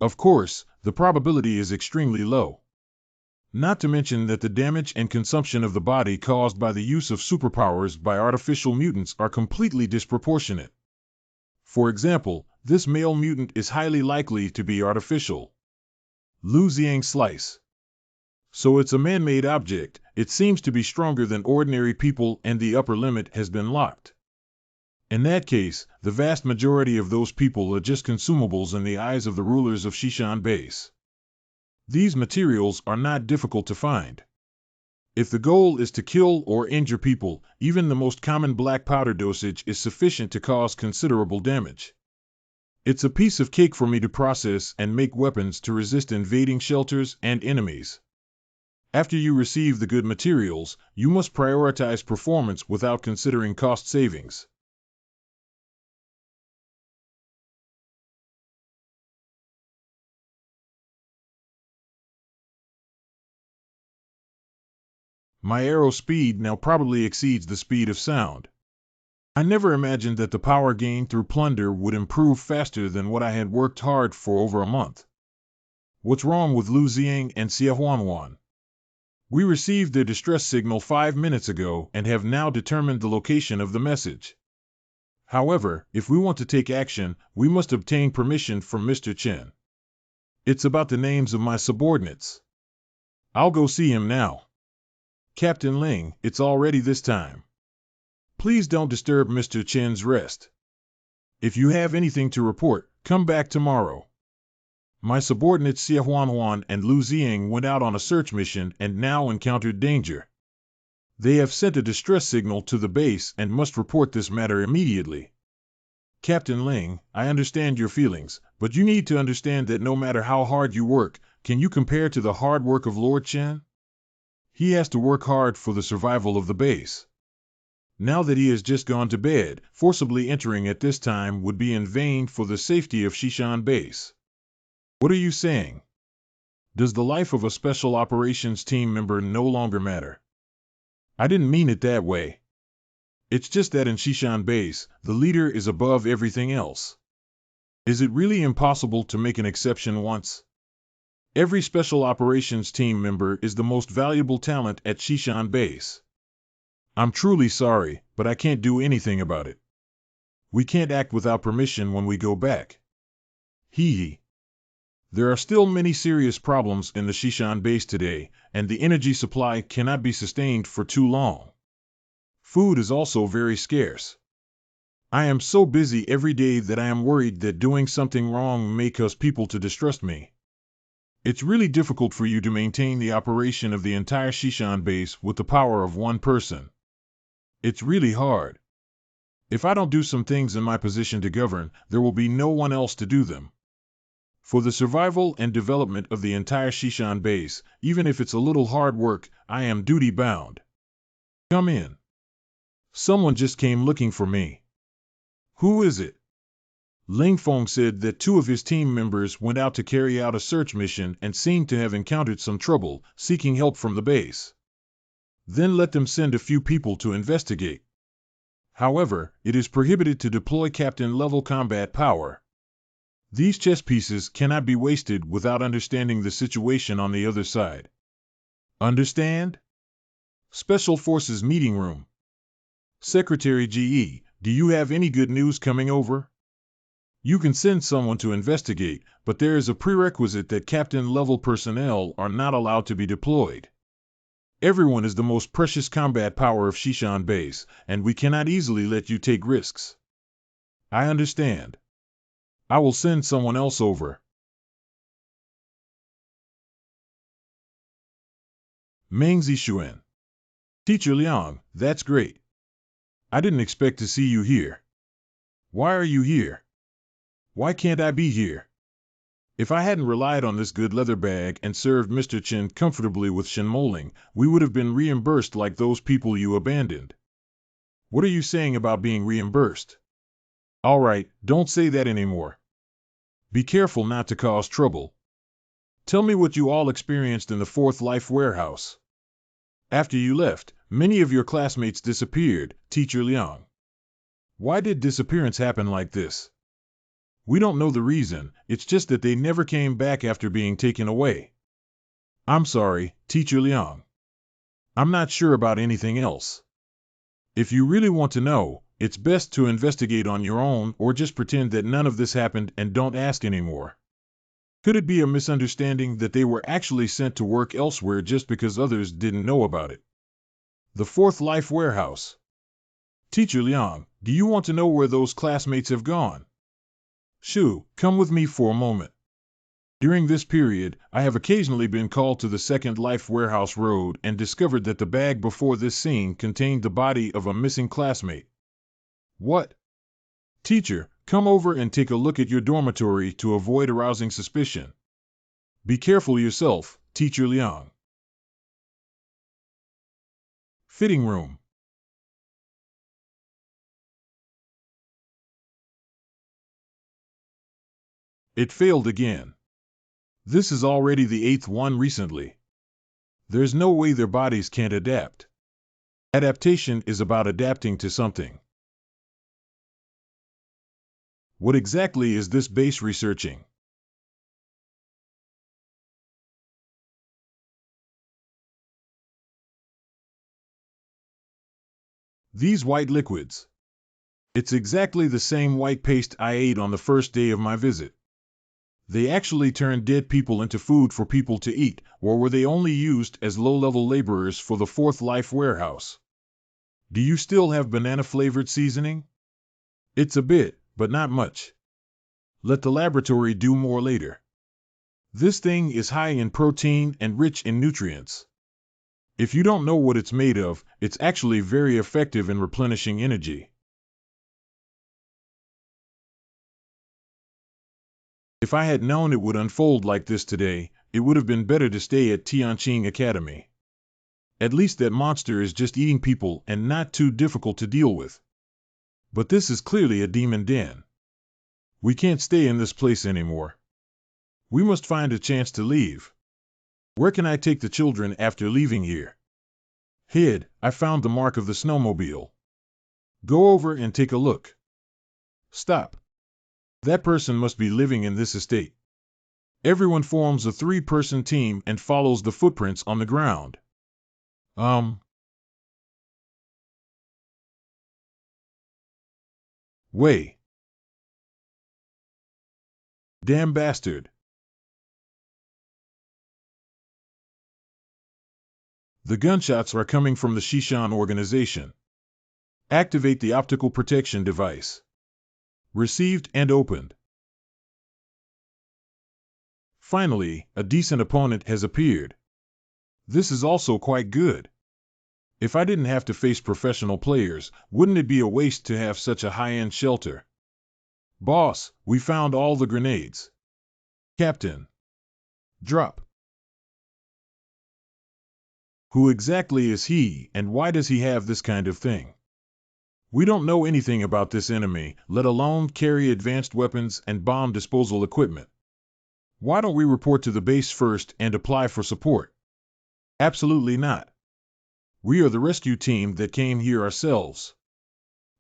Of course, the probability is extremely low. Not to mention that the damage and consumption of the body caused by the use of superpowers by artificial mutants are completely disproportionate. For example, this male mutant is highly likely to be artificial. Lu Xiang slice. So it's a man-made object. It seems to be stronger than ordinary people and the upper limit has been locked. In that case, the vast majority of those people are just consumables in the eyes of the rulers of Shishan base. These materials are not difficult to find. If the goal is to kill or injure people, even the most common black powder dosage is sufficient to cause considerable damage. It's a piece of cake for me to process and make weapons to resist invading shelters and enemies. After you receive the good materials, you must prioritize performance without considering cost savings. My arrow speed now probably exceeds the speed of sound. I never imagined that the power gained through plunder would improve faster than what I had worked hard for over a month. What's wrong with Lu Xiang and Xie Huanhuan? We received their distress signal 5 minutes ago and have now determined the location of the message. However, if we want to take action, we must obtain permission from Mr. Chen. It's about the names of my subordinates. I'll go see him now. Captain Ling, it's already this time. Please don't disturb Mr. Chen's rest. If you have anything to report, come back tomorrow. My subordinates Xie Huanhuan and Lu Xiang went out on a search mission and now encountered danger. They have sent a distress signal to the base and must report this matter immediately. Captain Ling, I understand your feelings, but you need to understand that no matter how hard you work, can you compare to the hard work of Lord Chen? He has to work hard for the survival of the base. Now that he has just gone to bed, forcibly entering at this time would be in vain for the safety of Shishan base. What are you saying? Does the life of a special operations team member no longer matter? I didn't mean it that way. It's just that in Shishan base, the leader is above everything else. Is it really impossible to make an exception once? Every special operations team member is the most valuable talent at Shishan base. I'm truly sorry, but I can't do anything about it. We can't act without permission when we go back. Hee hee. There are still many serious problems in the Shishan base today, and the energy supply cannot be sustained for too long. Food is also very scarce. I am so busy every day that I am worried that doing something wrong may cause people to distrust me. It's really difficult for you to maintain the operation of the entire Shishan base with the power of one person. It's really hard. If I don't do some things in my position to govern, there will be no one else to do them. For the survival and development of the entire Shishan base, even if it's a little hard work, I am duty-bound. Come in. Someone just came looking for me. Who is it? Ling Feng said that 2 of his team members went out to carry out a search mission and seemed to have encountered some trouble, seeking help from the base. Then let them send a few people to investigate. However, it is prohibited to deploy captain-level combat power. These chess pieces cannot be wasted without understanding the situation on the other side. Understand? Special Forces Meeting Room. Secretary GE, do you have any good news coming over? You can send someone to investigate, but there is a prerequisite that captain-level personnel are not allowed to be deployed. Everyone is the most precious combat power of Shishan base, and we cannot easily let you take risks. I understand. I will send someone else over. Meng Zixuan. Teacher Liang, that's great. I didn't expect to see you here. Why are you here? Why can't I be here? If I hadn't relied on this good leather bag and served Mr. Chen comfortably with Shenmoling, we would have been reimbursed like those people you abandoned. What are you saying about being reimbursed? All right, don't say that anymore. Be careful not to cause trouble. Tell me what you all experienced in the Fourth Life warehouse. After you left, many of your classmates disappeared, Teacher Liang. Why did disappearance happen like this? We don't know the reason, it's just that they never came back after being taken away. I'm sorry, Teacher Liang. I'm not sure about anything else. If you really want to know, it's best to investigate on your own or just pretend that none of this happened and don't ask anymore. Could it be a misunderstanding that they were actually sent to work elsewhere just because others didn't know about it? The Fourth Life warehouse. Teacher Liang, do you want to know where those classmates have gone? Shu, come with me for a moment. During this period, I have occasionally been called to the Second Life Warehouse Road and discovered that the bag before this scene contained the body of a missing classmate. What? Teacher, come over and take a look at your dormitory to avoid arousing suspicion. Be careful yourself, Teacher Liang. Fitting room. It failed again. This is already the 8th one recently. There's no way their bodies can't adapt. Adaptation is about adapting to something. What exactly is this base researching? These white liquids. It's exactly the same white paste I ate on the first day of my visit. They actually turned dead people into food for people to eat, or were they only used as low-level laborers for the Fourth Life warehouse? Do you still have banana-flavored seasoning? It's a bit, but not much. Let the laboratory do more later. This thing is high in protein and rich in nutrients. If you don't know what it's made of, it's actually very effective in replenishing energy. If I had known it would unfold like this today, it would have been better to stay at Tianqing Academy. At least that monster is just eating people and not too difficult to deal with. But this is clearly a demon den. We can't stay in this place anymore. We must find a chance to leave. Where can I take the children after leaving here? Head, I found the mark of the snowmobile. Go over and take a look. Stop. That person must be living in this estate. Everyone forms a 3-person team and follows the footprints on the ground. Way. Damn bastard. The gunshots are coming from the Shishan organization. Activate the optical protection device. Received and opened. Finally, a decent opponent has appeared. This is also quite good. If I didn't have to face professional players, wouldn't it be a waste to have such a high-end shelter? Boss, we found all the grenades. Captain. Drop. Who exactly is he, and why does he have this kind of thing? We don't know anything about this enemy, let alone carry advanced weapons and bomb disposal equipment. Why don't we report to the base first and apply for support? Absolutely not. We are the rescue team that came here ourselves.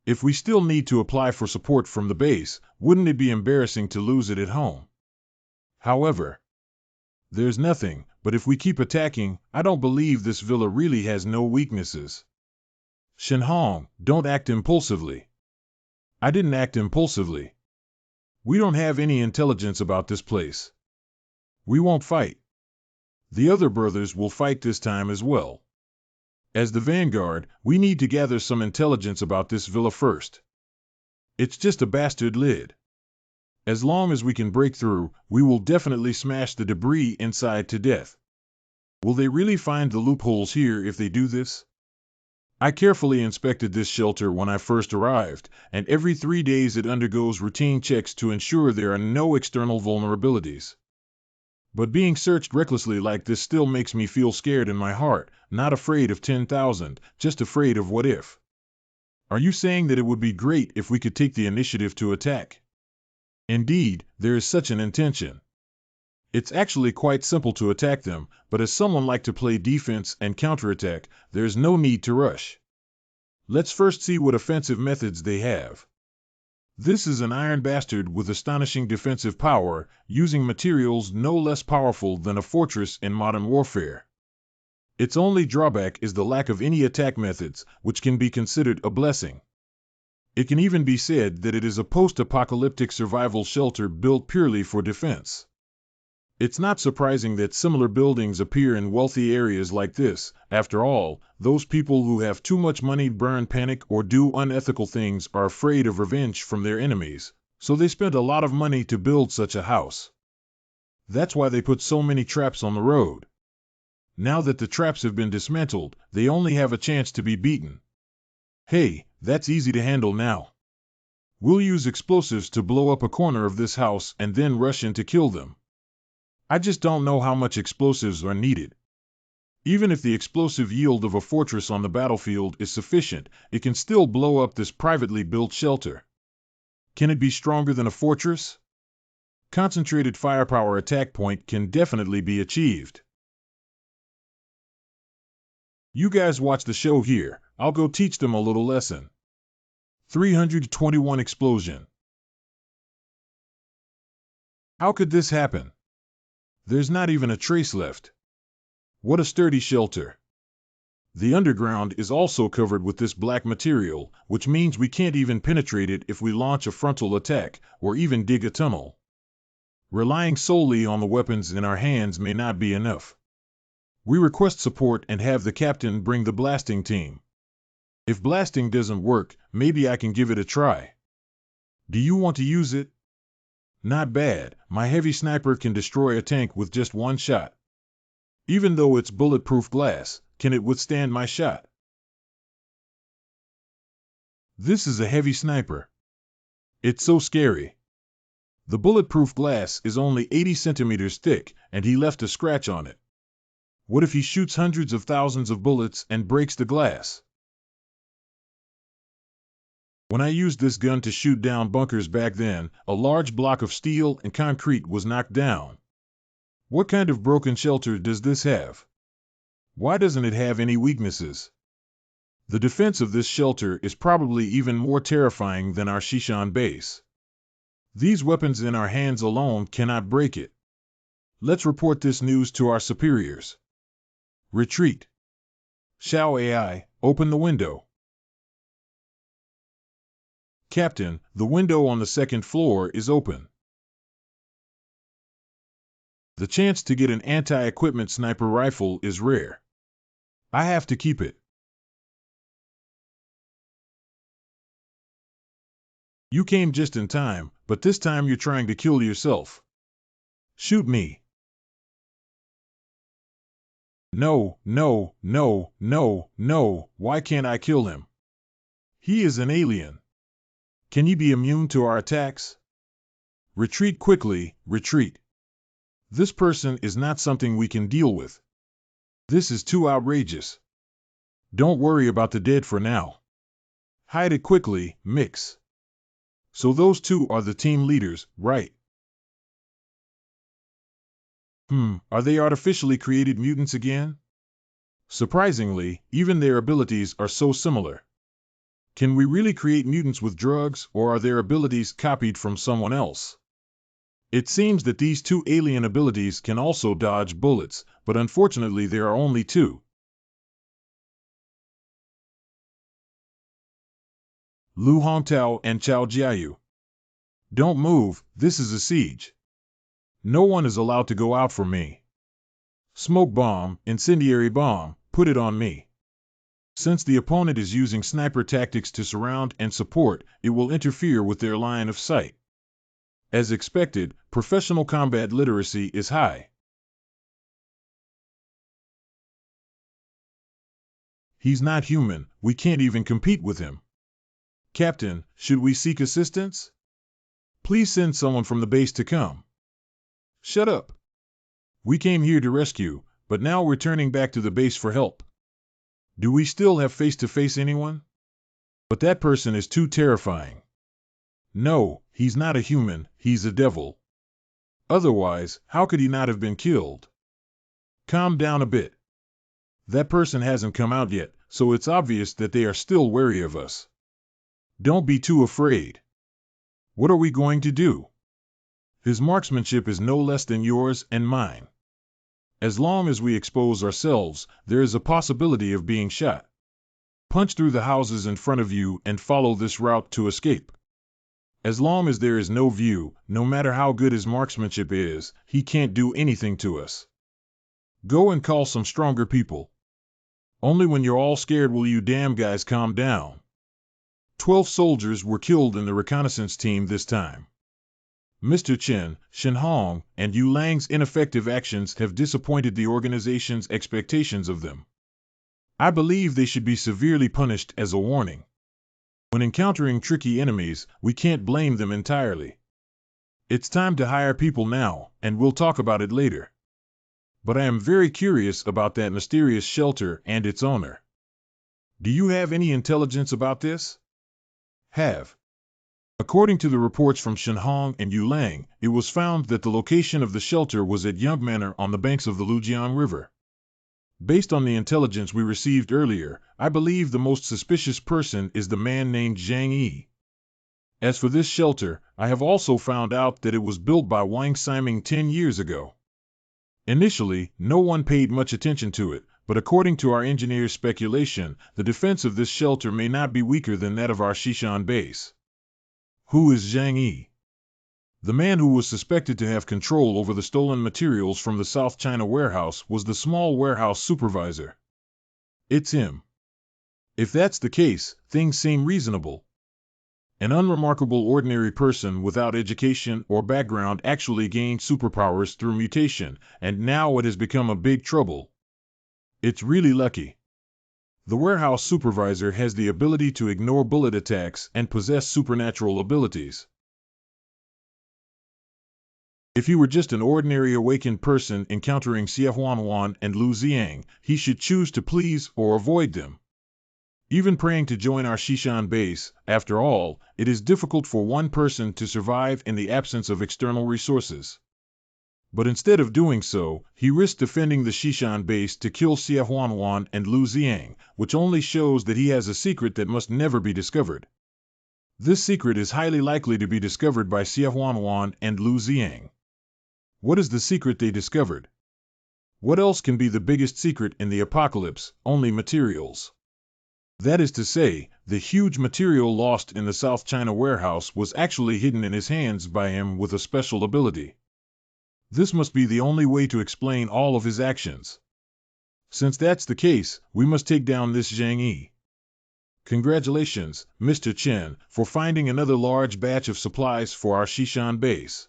If we still need to apply for support from the base, wouldn't it be embarrassing to lose it at home? However, there's nothing, but if we keep attacking, I don't believe this villa really has no weaknesses. Shenhong, don't act impulsively. I didn't act impulsively. We don't have any intelligence about this place. We won't fight. The other brothers will fight this time as well. As the vanguard, we need to gather some intelligence about this villa first. It's just a bastard lid. As long as we can break through, we will definitely smash the debris inside to death. Will they really find the loopholes here if they do this? I carefully inspected this shelter when I first arrived, and every 3 days it undergoes routine checks to ensure there are no external vulnerabilities. But being searched recklessly like this still makes me feel scared in my heart, not afraid of 10,000, just afraid of what if. Are you saying that it would be great if we could take the initiative to attack? Indeed, there is such an intention. It's actually quite simple to attack them, but as someone like to play defense and counterattack, there's no need to rush. Let's first see what offensive methods they have. This is an iron bastard with astonishing defensive power, using materials no less powerful than a fortress in modern warfare. Its only drawback is the lack of any attack methods, which can be considered a blessing. It can even be said that it is a post-apocalyptic survival shelter built purely for defense. It's not surprising that similar buildings appear in wealthy areas like this. After all, those people who have too much money burn, panic, or do unethical things are afraid of revenge from their enemies, so they spent a lot of money to build such a house. That's why they put so many traps on the road. Now that the traps have been dismantled, they only have a chance to be beaten. Hey, that's easy to handle now. We'll use explosives to blow up a corner of this house and then rush in to kill them. I just don't know how much explosives are needed. Even if the explosive yield of a fortress on the battlefield is sufficient, it can still blow up this privately built shelter. Can it be stronger than a fortress? Concentrated firepower attack point can definitely be achieved. You guys watch the show here, I'll go teach them a little lesson. 321 explosion. How could this happen? There's not even a trace left. What a sturdy shelter. The underground is also covered with this black material, which means we can't even penetrate it if we launch a frontal attack, or even dig a tunnel. Relying solely on the weapons in our hands may not be enough. We request support and have the captain bring the blasting team. If blasting doesn't work, maybe I can give it a try. Do you want to use it? Not bad, my heavy sniper can destroy a tank with just one shot. Even though it's bulletproof glass, can it withstand my shot? This is a heavy sniper. It's so scary. The bulletproof glass is only 80 centimeters thick, and he left a scratch on it. What if he shoots hundreds of thousands of bullets and breaks the glass? When I used this gun to shoot down bunkers back then, a large block of steel and concrete was knocked down. What kind of broken shelter does this have? Why doesn't it have any weaknesses? The defense of this shelter is probably even more terrifying than our Shishan base. These weapons in our hands alone cannot break it. Let's report this news to our superiors. Retreat. Shao AI, open the window. Captain, the window on the second floor is open. The chance to get an anti-equipment sniper rifle is rare. I have to keep it. You came just in time, but this time you're trying to kill yourself. Shoot me. No, no, no, no, no, why can't I kill him? He is an alien. Can he be immune to our attacks? Retreat quickly, retreat. This person is not something we can deal with. This is too outrageous. Don't worry about the dead for now. Hide it quickly, Mix. So those two are the team leaders, right? Are they artificially created mutants again? Surprisingly, even their abilities are so similar. Can we really create mutants with drugs, or are their abilities copied from someone else? It seems that these two alien abilities can also dodge bullets, but unfortunately there are only two. Lu Hongtao and Chao Jiayu. Don't move, this is a siege. No one is allowed to go out for me. Smoke bomb, incendiary bomb, put it on me. Since the opponent is using sniper tactics to surround and support, it will interfere with their line of sight. As expected, professional combat literacy is high. He's not human, we can't even compete with him. Captain, should we seek assistance? Please send someone from the base to come. Shut up. We came here to rescue, but now we're turning back to the base for help. Do we still have face-to-face anyone? But that person is too terrifying. No, he's not a human, he's a devil. Otherwise, how could he not have been killed? Calm down a bit. That person hasn't come out yet, so it's obvious that they are still wary of us. Don't be too afraid. What are we going to do? His marksmanship is no less than yours and mine. As long as we expose ourselves, there is a possibility of being shot. Punch through the houses in front of you and follow this route to escape. As long as there is no view, no matter how good his marksmanship is, he can't do anything to us. Go and call some stronger people. Only when you're all scared will you damn guys calm down. 12 soldiers were killed in the reconnaissance team this time. Mr. Chen, Shen Hong, and Yu Lang's ineffective actions have disappointed the organization's expectations of them. I believe they should be severely punished as a warning. When encountering tricky enemies, we can't blame them entirely. It's time to hire people now, and we'll talk about it later. But I am very curious about that mysterious shelter and its owner. Do you have any intelligence about this? Have. According to the reports from Shen Hong and Yu Lang, it was found that the location of the shelter was at Young Manor on the banks of the Lujiang River. Based on the intelligence we received earlier, I believe the most suspicious person is the man named Zhang Yi. As for this shelter, I have also found out that it was built by Wang Siming 10 years ago. Initially, no one paid much attention to it, but according to our engineer's speculation, the defense of this shelter may not be weaker than that of our Shishan base. Who is Zhang Yi? The man who was suspected to have control over the stolen materials from the South China warehouse was the small warehouse supervisor. It's him. If that's the case, things seem reasonable. An unremarkable ordinary person without education or background actually gained superpowers through mutation, and now it has become a big trouble. It's really lucky. The warehouse supervisor has the ability to ignore bullet attacks and possess supernatural abilities. If he were just an ordinary awakened person encountering Xiaohuan and Lu Ziang, he should choose to please or avoid them. Even praying to join our Shishan base, after all, it is difficult for one person to survive in the absence of external resources. But instead of doing so, he risked defending the Shishan base to kill Xiaohuan and Lu Ziang, which only shows that he has a secret that must never be discovered. This secret is highly likely to be discovered by Xiaohuan and Lu Ziang. What is the secret they discovered? What else can be the biggest secret in the apocalypse? Only materials. That is to say, the huge material lost in the South China warehouse was actually hidden in his hands by him with a special ability. This must be the only way to explain all of his actions. Since that's the case, we must take down this Zhang Yi. Congratulations, Mr. Chen, for finding another large batch of supplies for our Shishan base.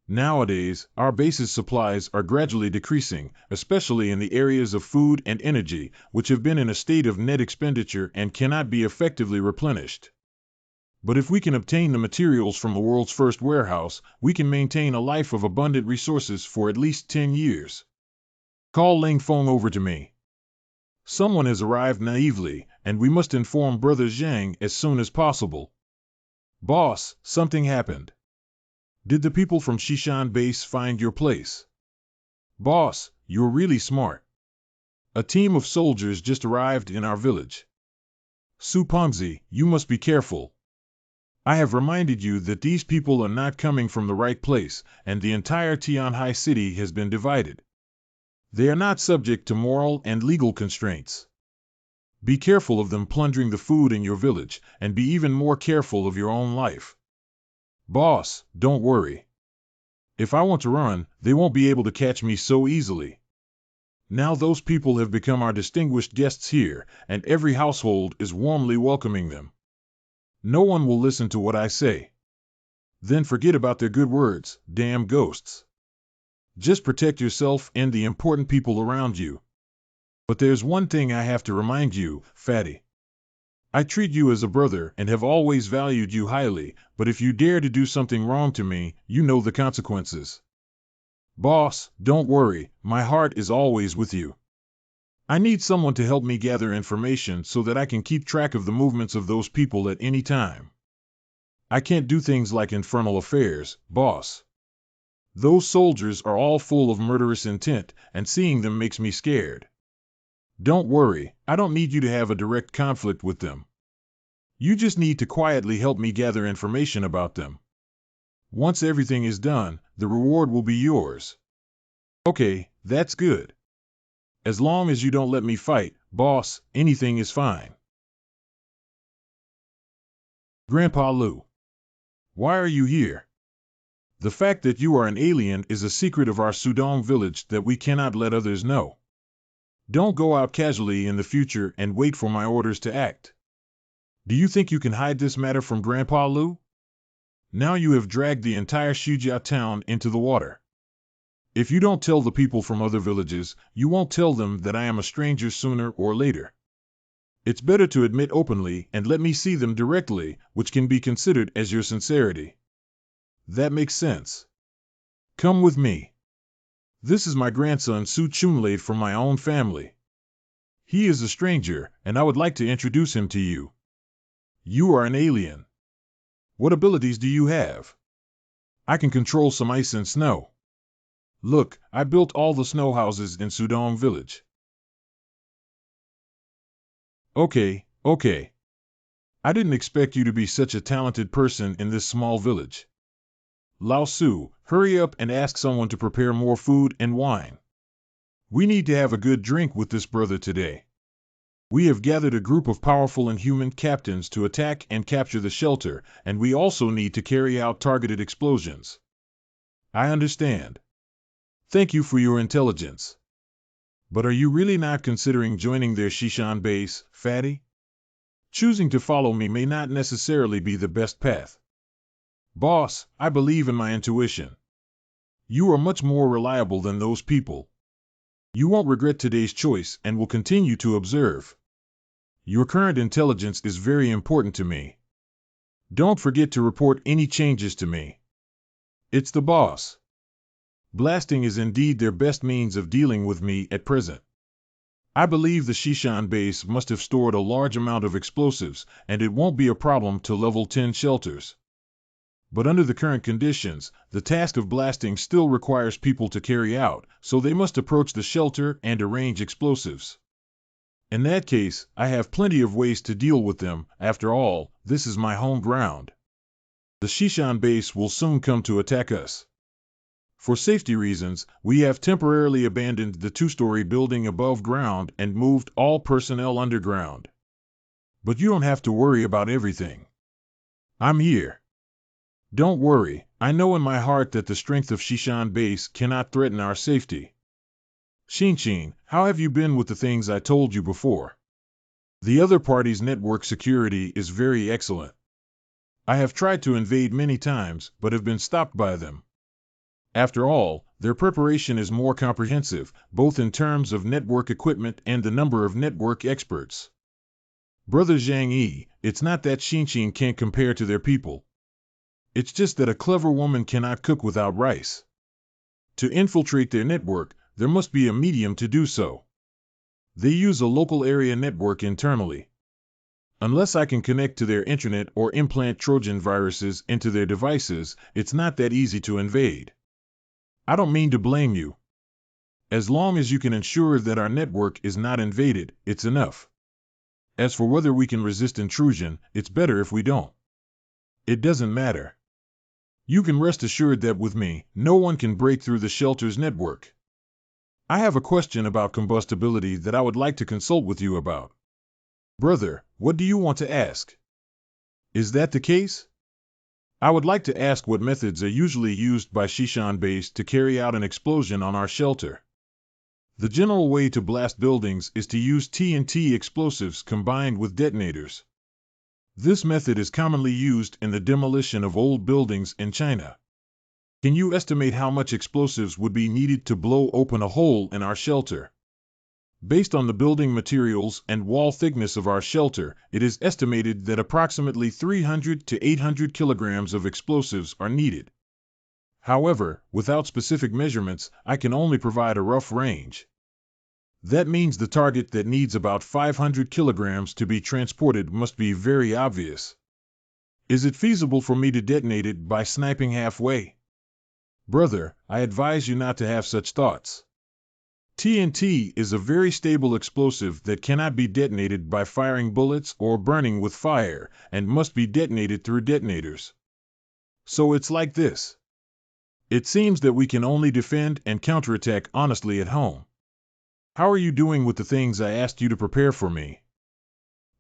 Nowadays, our base's supplies are gradually decreasing, especially in the areas of food and energy, which have been in a state of net expenditure and cannot be effectively replenished. But if we can obtain the materials from the world's first warehouse, we can maintain a life of abundant resources for at least 10 years. Call Ling Feng over to me. Someone has arrived naively, and we must inform Brother Zhang as soon as possible. Boss, something happened. Did the people from Shishan base find your place? Boss, you're really smart. A team of soldiers just arrived in our village. Su Pengzi, you must be careful. I have reminded you that these people are not coming from the right place, and the entire Tianhai city has been divided. They are not subject to moral and legal constraints. Be careful of them plundering the food in your village, and be even more careful of your own life. Boss, don't worry. If I want to run, they won't be able to catch me so easily. Now those people have become our distinguished guests here, and every household is warmly welcoming them. No one will listen to what I say. Then forget about their good words, damn ghosts. Just protect yourself and the important people around you. But there's one thing I have to remind you, Fatty. I treat you as a brother and have always valued you highly, but if you dare to do something wrong to me, you know the consequences. Boss, don't worry, my heart is always with you. I need someone to help me gather information so that I can keep track of the movements of those people at any time. I can't do things like infernal affairs, boss. Those soldiers are all full of murderous intent, and seeing them makes me scared. Don't worry, I don't need you to have a direct conflict with them. You just need to quietly help me gather information about them. Once everything is done, the reward will be yours. Okay, that's good. As long as you don't let me fight, boss, anything is fine. Grandpa Lu. Why are you here? The fact that you are an alien is a secret of our Sudong village that we cannot let others know. Don't go out casually in the future and wait for my orders to act. Do you think you can hide this matter from Grandpa Lu? Now you have dragged the entire Shujia town into the water. If you don't tell the people from other villages, you won't tell them that I am a stranger sooner or later. It's better to admit openly and let me see them directly, which can be considered as your sincerity. That makes sense. Come with me. This is my grandson Su Chunlade from my own family. He is a stranger, and I would like to introduce him to you. You are an alien. What abilities do you have? I can control some ice and snow. Look, I built all the snow houses in Sudong village. Okay. I didn't expect you to be such a talented person in this small village. Lao Su, hurry up and ask someone to prepare more food and wine. We need to have a good drink with this brother today. We have gathered a group of powerful and human captains to attack and capture the shelter, and we also need to carry out targeted explosions. I understand. Thank you for your intelligence. But are you really not considering joining their Shishan base, Fatty? Choosing to follow me may not necessarily be the best path. Boss, I believe in my intuition. You are much more reliable than those people. You won't regret today's choice and will continue to observe. Your current intelligence is very important to me. Don't forget to report any changes to me. It's the boss. Blasting is indeed their best means of dealing with me at present. I believe the Shishan base must have stored a large amount of explosives, and it won't be a problem to level 10 shelters. But under the current conditions, the task of blasting still requires people to carry out, so they must approach the shelter and arrange explosives. In that case, I have plenty of ways to deal with them. After all, this is my home ground. The Shishan base will soon come to attack us. For safety reasons, we have temporarily abandoned the 2-story building above ground and moved all personnel underground. But you don't have to worry about everything. I'm here. Don't worry, I know in my heart that the strength of Shishan base cannot threaten our safety. Shinshin, how have you been with the things I told you before? The other party's network security is very excellent. I have tried to invade many times, but have been stopped by them. After all, their preparation is more comprehensive, both in terms of network equipment and the number of network experts. Brother Zhang Yi, it's not that Shinshin can't compare to their people. It's just that a clever woman cannot cook without rice. To infiltrate their network, there must be a medium to do so. They use a local area network internally. Unless I can connect to their internet or implant Trojan viruses into their devices, it's not that easy to invade. I don't mean to blame you. As long as you can ensure that our network is not invaded, it's enough. As for whether we can resist intrusion, it's better if we don't. It doesn't matter. You can rest assured that with me, no one can break through the shelter's network. I have a question about combustibility that I would like to consult with you about. Brother, what do you want to ask? Is that the case? I would like to ask what methods are usually used by Shishan base to carry out an explosion on our shelter. The general way to blast buildings is to use TNT explosives combined with detonators. This method is commonly used in the demolition of old buildings in China. Can you estimate how much explosives would be needed to blow open a hole in our shelter? Based on the building materials and wall thickness of our shelter, it is estimated that approximately 300 to 800 kilograms of explosives are needed. However, without specific measurements, I can only provide a rough range. That means the target that needs about 500 kilograms to be transported must be very obvious. Is it feasible for me to detonate it by sniping halfway? Brother, I advise you not to have such thoughts. TNT is a very stable explosive that cannot be detonated by firing bullets or burning with fire, and must be detonated through detonators. So it's like this. It seems that we can only defend and counterattack honestly at home. How are you doing with the things I asked you to prepare for me?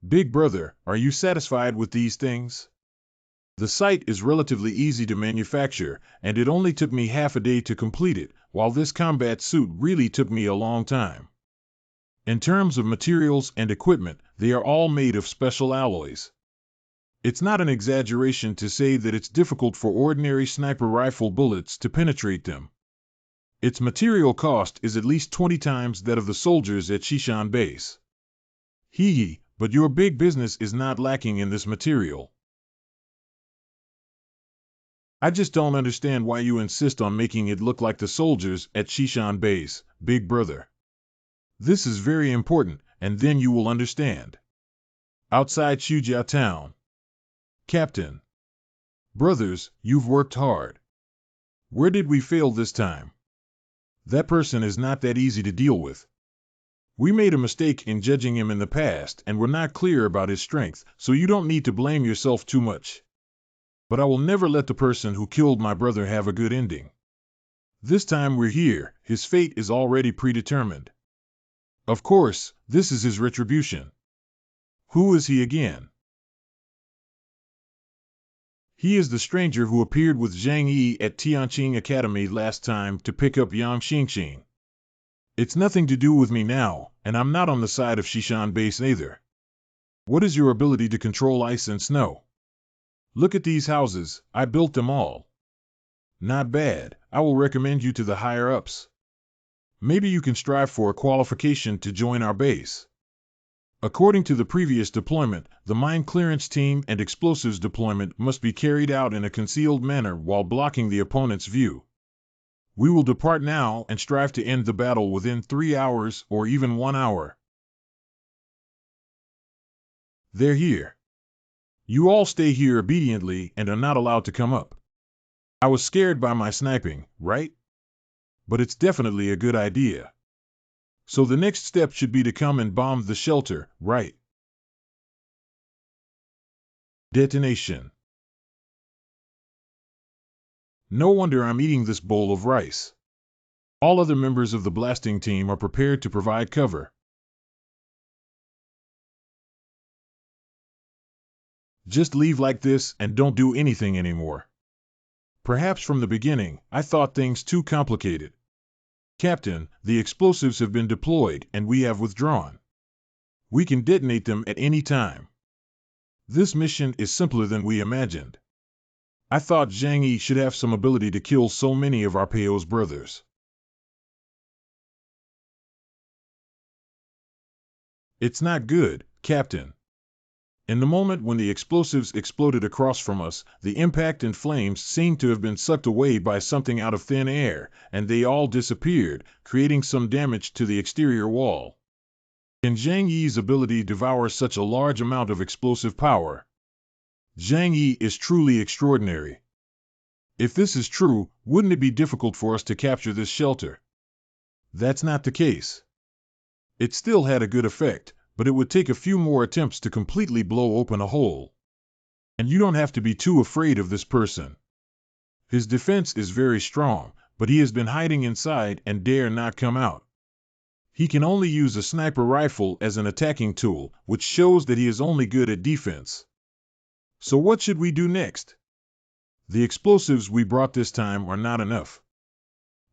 Big brother, are you satisfied with these things? The site is relatively easy to manufacture, and it only took me half a day to complete it, while this combat suit really took me a long time. In terms of materials and equipment, they are all made of special alloys. It's not an exaggeration to say that it's difficult for ordinary sniper rifle bullets to penetrate them. Its material cost is at least 20 times that of the soldiers at Shishan base. Hee, but your big business is not lacking in this material. I just don't understand why you insist on making it look like the soldiers at Shishan base, big brother. This is very important, and then you will understand. Outside Xujiao town. Captain. Brothers, you've worked hard. Where did we fail this time? That person is not that easy to deal with. We made a mistake in judging him in the past and were not clear about his strength, so you don't need to blame yourself too much. But I will never let the person who killed my brother have a good ending. This time we're here, his fate is already predetermined. Of course, this is his retribution. Who is he again? He is the stranger who appeared with Zhang Yi at Tianqing Academy last time to pick up Yang Xingxing. It's nothing to do with me now, and I'm not on the side of Shishan base either. What is your ability to control ice and snow? Look at these houses, I built them all. Not bad, I will recommend you to the higher-ups. Maybe you can strive for a qualification to join our base. According to the previous deployment, the mine clearance team and explosives deployment must be carried out in a concealed manner while blocking the opponent's view. We will depart now and strive to end the battle within 3 hours or even 1 hour. They're here. You all stay here obediently and are not allowed to come up. I was scared by my sniping, right? But it's definitely a good idea. So the next step should be to come and bomb the shelter, right? Detonation. No wonder I'm eating this bowl of rice. All other members of the blasting team are prepared to provide cover. Just leave like this and don't do anything anymore. Perhaps from the beginning, I thought things too complicated. Captain, the explosives have been deployed and we have withdrawn. We can detonate them at any time. This mission is simpler than we imagined. I thought Zhang Yi should have some ability to kill so many of our Peo's brothers. It's not good, Captain. In the moment when the explosives exploded across from us, the impact and flames seemed to have been sucked away by something out of thin air, and they all disappeared, creating some damage to the exterior wall. Can Zhang Yi's ability devour such a large amount of explosive power? Zhang Yi is truly extraordinary. If this is true, wouldn't it be difficult for us to capture this shelter? That's not the case. It still had a good effect, but it would take a few more attempts to completely blow open a hole. And you don't have to be too afraid of this person. His defense is very strong, but he has been hiding inside and dare not come out. He can only use a sniper rifle as an attacking tool, which shows that he is only good at defense. So what should we do next? The explosives we brought this time are not enough.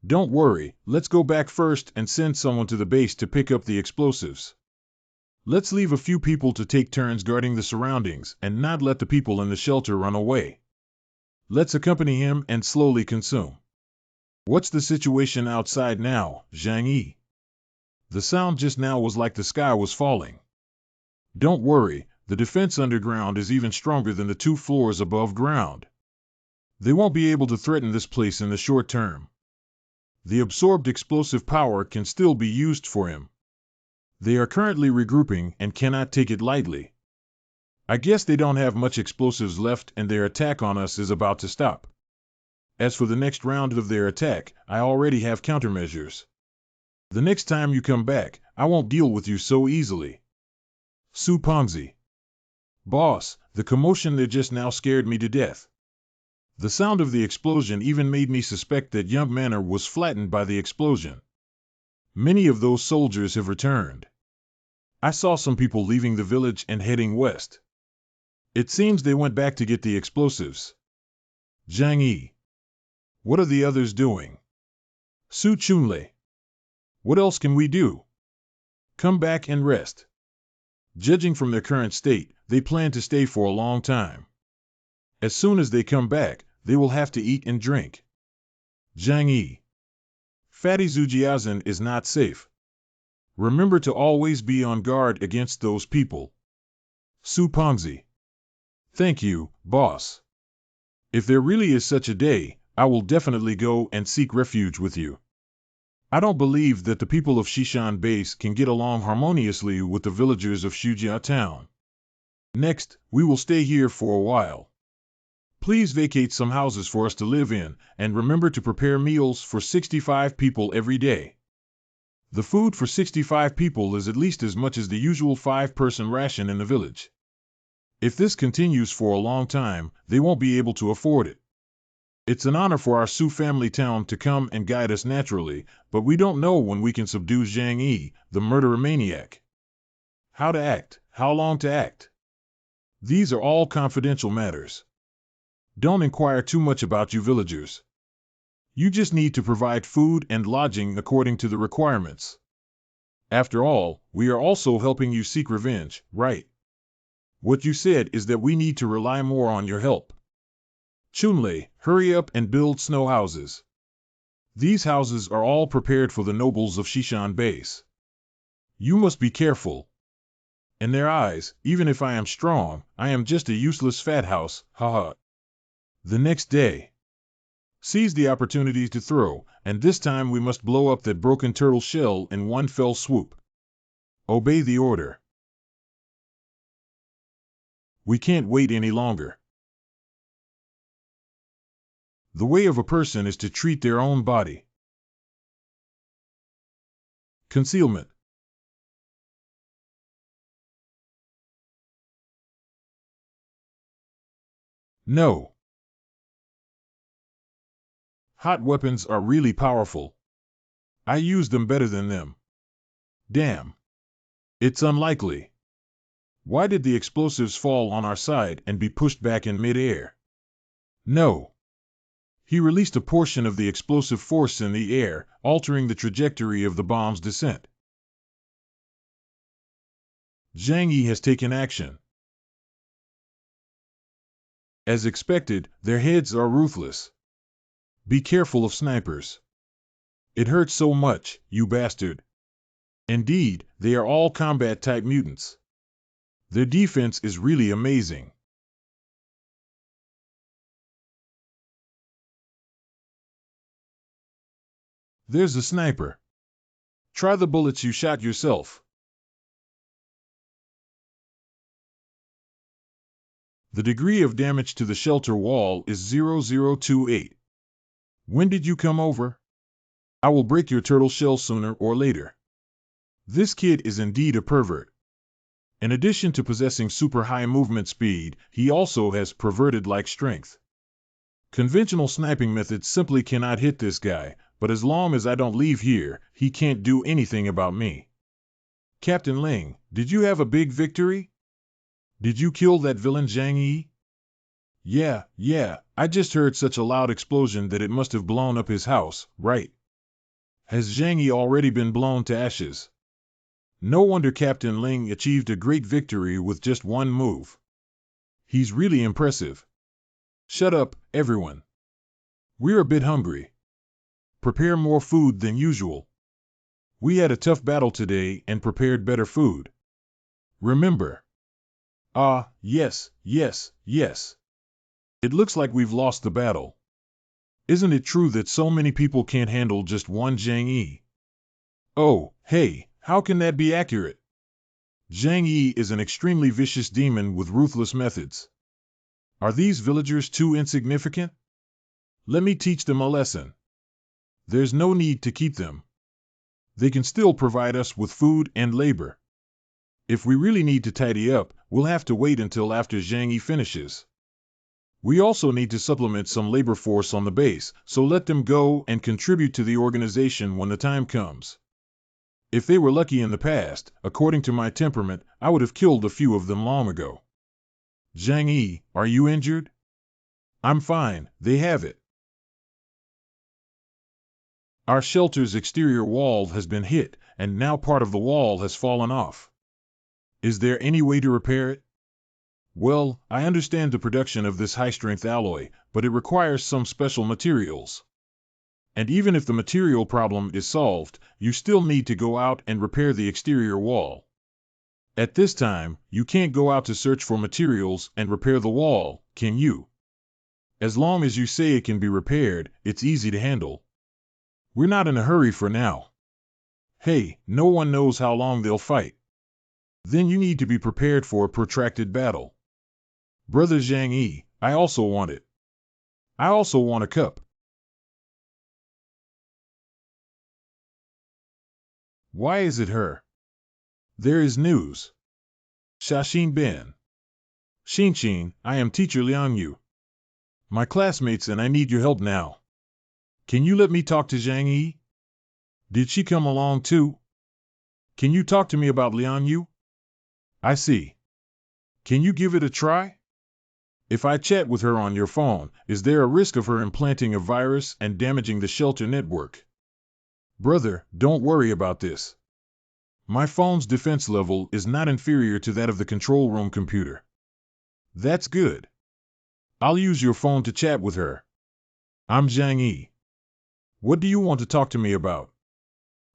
Don't worry, let's go back first and send someone to the base to pick up the explosives. Let's leave a few people to take turns guarding the surroundings and not let the people in the shelter run away. Let's accompany him and slowly consume. What's the situation outside now, Zhang Yi? The sound just now was like the sky was falling. Don't worry, the defense underground is even stronger than the 2 floors above ground. They won't be able to threaten this place in the short term. The absorbed explosive power can still be used for him. They are currently regrouping and cannot take it lightly. I guess they don't have much explosives left and their attack on us is about to stop. As for the next round of their attack, I already have countermeasures. The next time you come back, I won't deal with you so easily. Su Pengzi. Boss, the commotion there just now scared me to death. The sound of the explosion even made me suspect that young Manor was flattened by the explosion. Many of those soldiers have returned. I saw some people leaving the village and heading west. It seems they went back to get the explosives. Zhang Yi. What are the others doing? Su Chunlei. What else can we do? Come back and rest. Judging from their current state, they plan to stay for a long time. As soon as they come back, they will have to eat and drink. Zhang Yi. Fatty Zujiazan is not safe. Remember to always be on guard against those people. Su Pengzi. Thank you, boss. If there really is such a day, I will definitely go and seek refuge with you. I don't believe that the people of Shishan Base can get along harmoniously with the villagers of Shujia Town. Next, we will stay here for a while. Please vacate some houses for us to live in, and remember to prepare meals for 65 people every day. The food for 65 people is at least as much as the usual 5-person ration in the village. If this continues for a long time, they won't be able to afford it. It's an honor for our Su family town to come and guide us naturally, but we don't know when we can subdue Zhang Yi, the murderer maniac. How to act, how long to act. These are all confidential matters. Don't inquire too much about you villagers. You just need to provide food and lodging according to the requirements. After all, we are also helping you seek revenge, right? What you said is that we need to rely more on your help. Chunlei, hurry up and build snow houses. These houses are all prepared for the nobles of Shishan Base. You must be careful. In their eyes, even if I am strong, I am just a useless fat house, haha. The next day. Seize the opportunity to throw, and this time we must blow up that broken turtle shell in one fell swoop. Obey the order. We can't wait any longer. The way of a person is to treat their own body. Concealment. No. Hot weapons are really powerful. I use them better than them. Damn. It's unlikely. Why did the explosives fall on our side and be pushed back in mid-air? No. He released a portion of the explosive force in the air, altering the trajectory of the bomb's descent. Zhang Yi has taken action. As expected, their heads are ruthless. Be careful of snipers. It hurts so much, you bastard. Indeed, they are all combat-type mutants. Their defense is really amazing. There's a sniper. Try the bullets you shot yourself. The degree of damage to the shelter wall is 0028. When did you come over? I will break your turtle shell sooner or later. This kid is indeed a pervert. In addition to possessing super high movement speed, he also has perverted-like strength. Conventional sniping methods simply cannot hit this guy, but as long as I don't leave here, he can't do anything about me. Captain Ling, did you have a big victory? Did you kill that villain Zhang Yi? Yeah, I just heard such a loud explosion that it must have blown up his house, right? Has Zhang Yi already been blown to ashes? No wonder Captain Ling achieved a great victory with just one move. He's really impressive. Shut up, everyone. We're a bit hungry. Prepare more food than usual. We had a tough battle today and prepared better food. Remember. Yes. It looks like we've lost the battle. Isn't it true that so many people can't handle just one Zhang Yi? Oh, hey, how can that be accurate? Zhang Yi is an extremely vicious demon with ruthless methods. Are these villagers too insignificant? Let me teach them a lesson. There's no need to keep them. They can still provide us with food and labor. If we really need to tidy up, we'll have to wait until after Zhang Yi finishes. We also need to supplement some labor force on the base, so let them go and contribute to the organization when the time comes. If they were lucky in the past, according to my temperament, I would have killed a few of them long ago. Zhang Yi, are you injured? I'm fine, they have it. Our shelter's exterior wall has been hit, and now part of the wall has fallen off. Is there any way to repair it? Well, I understand the production of this high-strength alloy, but it requires some special materials. And even if the material problem is solved, you still need to go out and repair the exterior wall. At this time, you can't go out to search for materials and repair the wall, can you? As long as you say it can be repaired, it's easy to handle. We're not in a hurry for now. Hey, no one knows how long they'll fight. Then you need to be prepared for a protracted battle. Brother Zhang Yi, I also want it. I also want a cup. Why is it her? There is news. Shashin Ben. Xin, I am teacher Liang Yu. My classmates and I need your help now. Can you let me talk to Zhang Yi? Did she come along too? Can you talk to me about Liang Yu? I see. Can you give it a try? If I chat with her on your phone, is there a risk of her implanting a virus and damaging the shelter network? Brother, don't worry about this. My phone's defense level is not inferior to that of the control room computer. That's good. I'll use your phone to chat with her. I'm Zhang Yi. What do you want to talk to me about?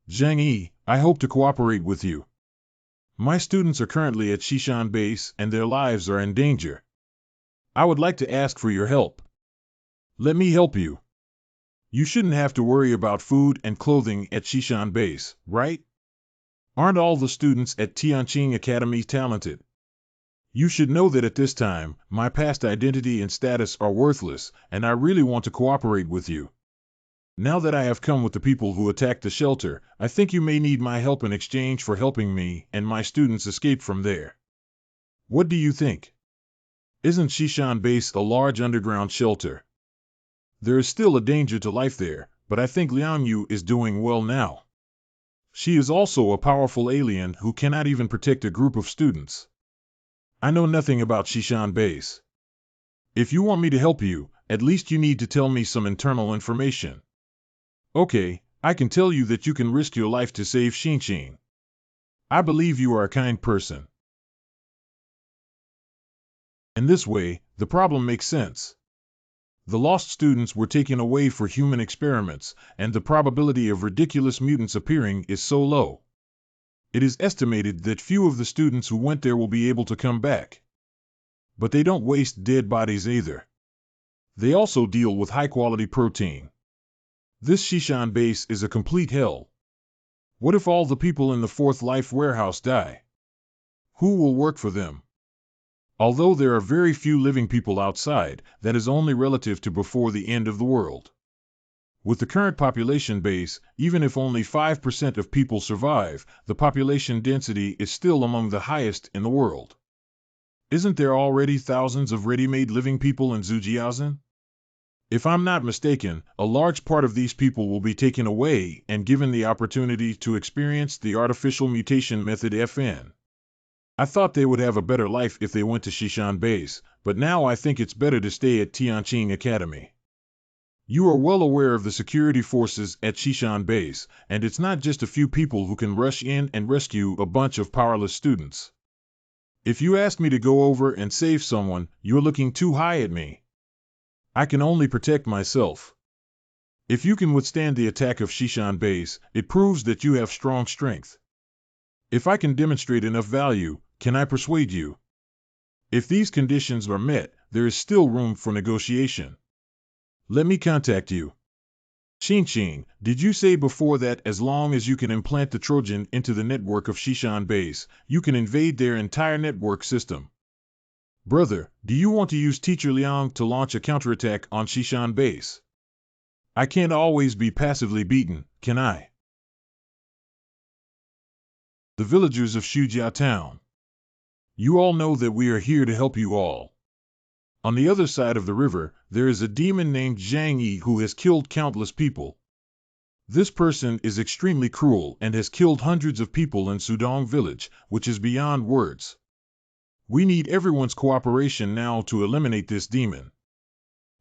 Zhang Yi, I hope to cooperate with you. My students are currently at Shishan base and their lives are in danger. I would like to ask for your help. Let me help you. You shouldn't have to worry about food and clothing at Shishan Base, right? Aren't all the students at Tianqing Academy talented? You should know that at this time, my past identity and status are worthless, and I really want to cooperate with you. Now that I have come with the people who attacked the shelter, I think you may need my help in exchange for helping me and my students escape from there. What do you think? Isn't Shishan Base a large underground shelter? There is still a danger to life there, but I think Liang Yu is doing well now. She is also a powerful alien who cannot even protect a group of students. I know nothing about Shishan Base. If you want me to help you, at least you need to tell me some internal information. Okay, I can tell you that you can risk your life to save Xinxin. I believe you are a kind person. In this way, the problem makes sense. The lost students were taken away for human experiments, and the probability of ridiculous mutants appearing is so low. It is estimated that few of the students who went there will be able to come back. But they don't waste dead bodies either. They also deal with high-quality protein. This Shishan Base is a complete hell. What if all the people in the Fourth Life warehouse die? Who will work for them? Although there are very few living people outside, that is only relative to before the end of the world. With the current population base, even if only 5% of people survive, the population density is still among the highest in the world. Isn't there already thousands of ready-made living people in Zujiazhen? If I'm not mistaken, a large part of these people will be taken away and given the opportunity to experience the artificial mutation method FN. I thought they would have a better life if they went to Shishan Base, but now I think it's better to stay at Tianqing Academy. You are well aware of the security forces at Shishan Base, and it's not just a few people who can rush in and rescue a bunch of powerless students. If you ask me to go over and save someone, you're looking too high at me. I can only protect myself. If you can withstand the attack of Shishan Base, it proves that you have strong strength. If I can demonstrate enough value, can I persuade you? If these conditions are met, there is still room for negotiation. Let me contact you. Xinxin, did you say before that as long as you can implant the Trojan into the network of Shishan Base, you can invade their entire network system? Brother, do you want to use Teacher Liang to launch a counterattack on Shishan Base? I can't always be passively beaten, can I? The villagers of Shujia Town. You all know that we are here to help you all. On the other side of the river, there is a demon named Zhang Yi who has killed countless people. This person is extremely cruel and has killed hundreds of people in Sudong village, which is beyond words. We need everyone's cooperation now to eliminate this demon.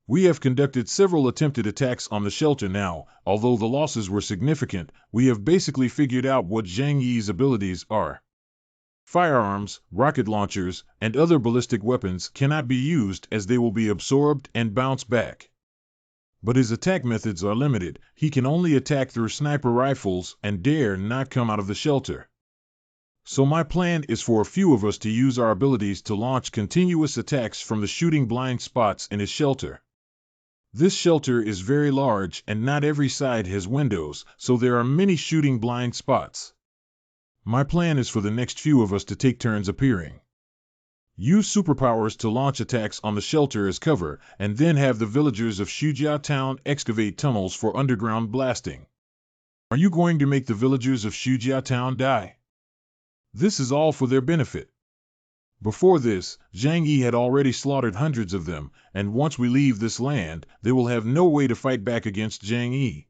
We have conducted several attempted attacks on the shelter now. Although the losses were significant, we have basically figured out what Zhang Yi's abilities are. Firearms, rocket launchers, and other ballistic weapons cannot be used as they will be absorbed and bounce back. But his attack methods are limited. He can only attack through sniper rifles and dare not come out of the shelter. So my plan is for a few of us to use our abilities to launch continuous attacks from the shooting blind spots in his shelter. This shelter is very large and not every side has windows, so there are many shooting blind spots. My plan is for the next few of us to take turns appearing. Use superpowers to launch attacks on the shelter as cover, and then have the villagers of Shujia Town excavate tunnels for underground blasting. Are you going to make the villagers of Shujia Town die? This is all for their benefit. Before this, Zhang Yi had already slaughtered hundreds of them, and once we leave this land, they will have no way to fight back against Zhang Yi.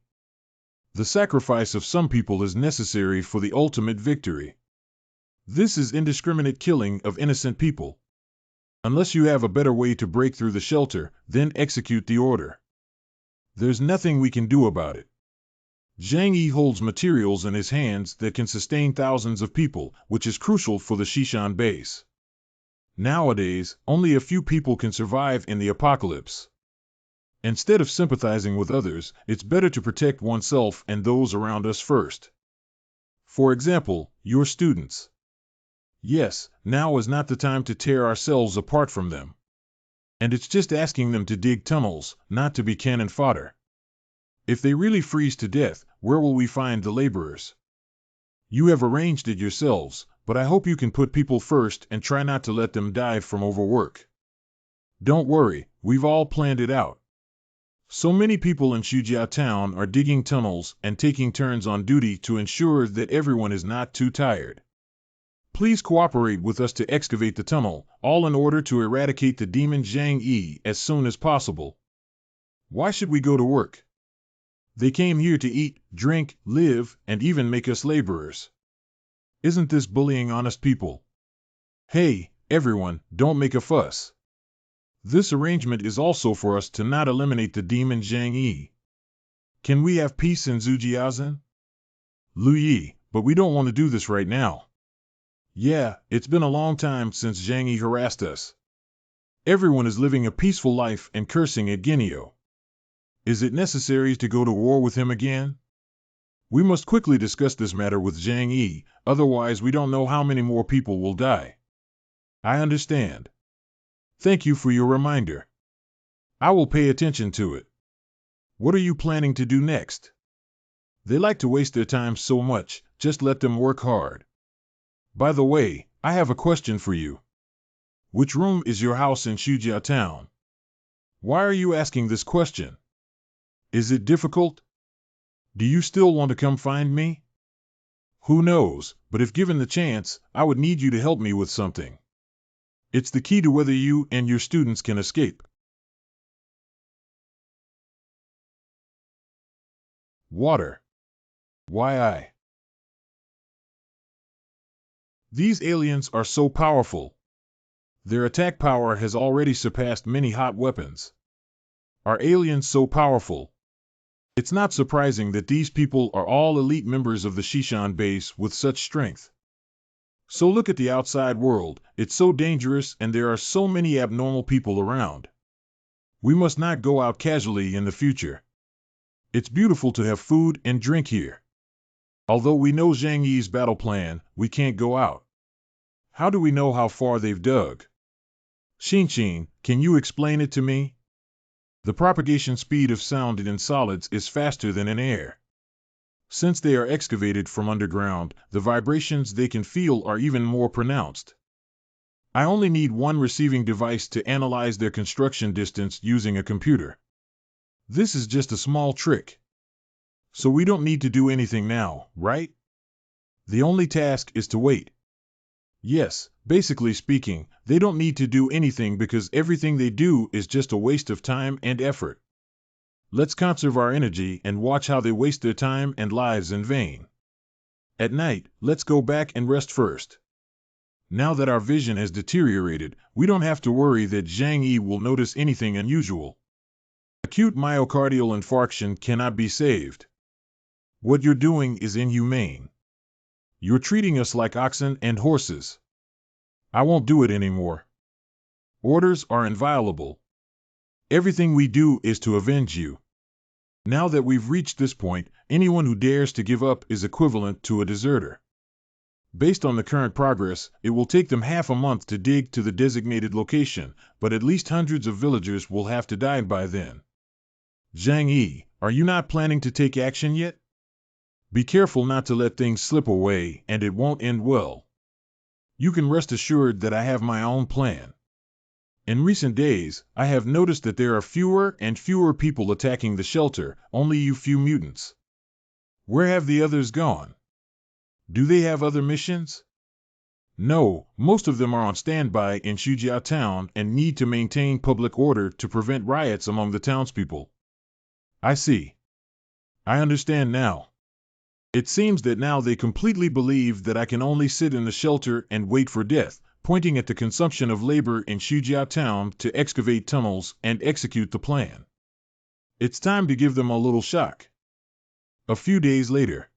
The sacrifice of some people is necessary for the ultimate victory. This is indiscriminate killing of innocent people. Unless you have a better way to break through the shelter, then execute the order. There's nothing we can do about it. Zhang Yi holds materials in his hands that can sustain thousands of people, which is crucial for the Shishan Base. Nowadays, only a few people can survive in the apocalypse. Instead of sympathizing with others, it's better to protect oneself and those around us first. For example, your students. Yes, now is not the time to tear ourselves apart from them. And it's just asking them to dig tunnels, not to be cannon fodder. If they really freeze to death, where will we find the laborers? You have arranged it yourselves, but I hope you can put people first and try not to let them die from overwork. Don't worry, we've all planned it out. So many people in Xujiao town are digging tunnels and taking turns on duty to ensure that everyone is not too tired. Please cooperate with us to excavate the tunnel, all in order to eradicate the demon Zhang Yi as soon as possible. Why should we go to work? They came here to eat, drink, live, and even make us laborers. Isn't this bullying honest people? Hey, everyone, don't make a fuss. This arrangement is also for us to not eliminate the demon Zhang Yi. Can we have peace in Zujiazhen? Lu Yi, but we don't want to do this right now. Yeah, it's been a long time since Zhang Yi harassed us. Everyone is living a peaceful life and cursing at Ginio. Is it necessary to go to war with him again? We must quickly discuss this matter with Zhang Yi, otherwise we don't know how many more people will die. I understand. Thank you for your reminder. I will pay attention to it. What are you planning to do next? They like to waste their time so much, just let them work hard. By the way, I have a question for you. Which room is your house in Xujiao town? Why are you asking this question? Is it difficult? Do you still want to come find me? Who knows, but if given the chance, I would need you to help me with something. It's the key to whether you and your students can escape. Water. Why I? These aliens are so powerful. Their attack power has already surpassed many hot weapons. Are aliens so powerful? It's not surprising that these people are all elite members of the Shishan base with such strength. So look at the outside world, it's so dangerous and there are so many abnormal people around. We must not go out casually in the future. It's beautiful to have food and drink here. Although we know Zhang Yi's battle plan, we can't go out. How do we know how far they've dug? Xin, can you explain it to me? The propagation speed of sound in solids is faster than in air. Since they are excavated from underground, the vibrations they can feel are even more pronounced. I only need one receiving device to analyze their construction distance using a computer. This is just a small trick. So we don't need to do anything now, right? The only task is to wait. Yes, basically speaking, they don't need to do anything because everything they do is just a waste of time and effort. Let's conserve our energy and watch how they waste their time and lives in vain. At night, let's go back and rest first. Now that our vision has deteriorated, we don't have to worry that Zhang Yi will notice anything unusual. Acute myocardial infarction cannot be saved. What you're doing is inhumane. You're treating us like oxen and horses. I won't do it anymore. Orders are inviolable. Everything we do is to avenge you. Now that we've reached this point, anyone who dares to give up is equivalent to a deserter. Based on the current progress, it will take them half a month to dig to the designated location, but at least hundreds of villagers will have to die by then. Zhang Yi, are you not planning to take action yet? Be careful not to let things slip away, and it won't end well. You can rest assured that I have my own plan. In recent days, I have noticed that there are fewer and fewer people attacking the shelter, only you few mutants. Where have the others gone? Do they have other missions? No, most of them are on standby in Xujiao town and need to maintain public order to prevent riots among the townspeople. I see. I understand now. It seems that now they completely believe that I can only sit in the shelter and wait for death, pointing at the consumption of labor in Xujiao town to excavate tunnels and execute the plan. It's time to give them a little shock. A few days later.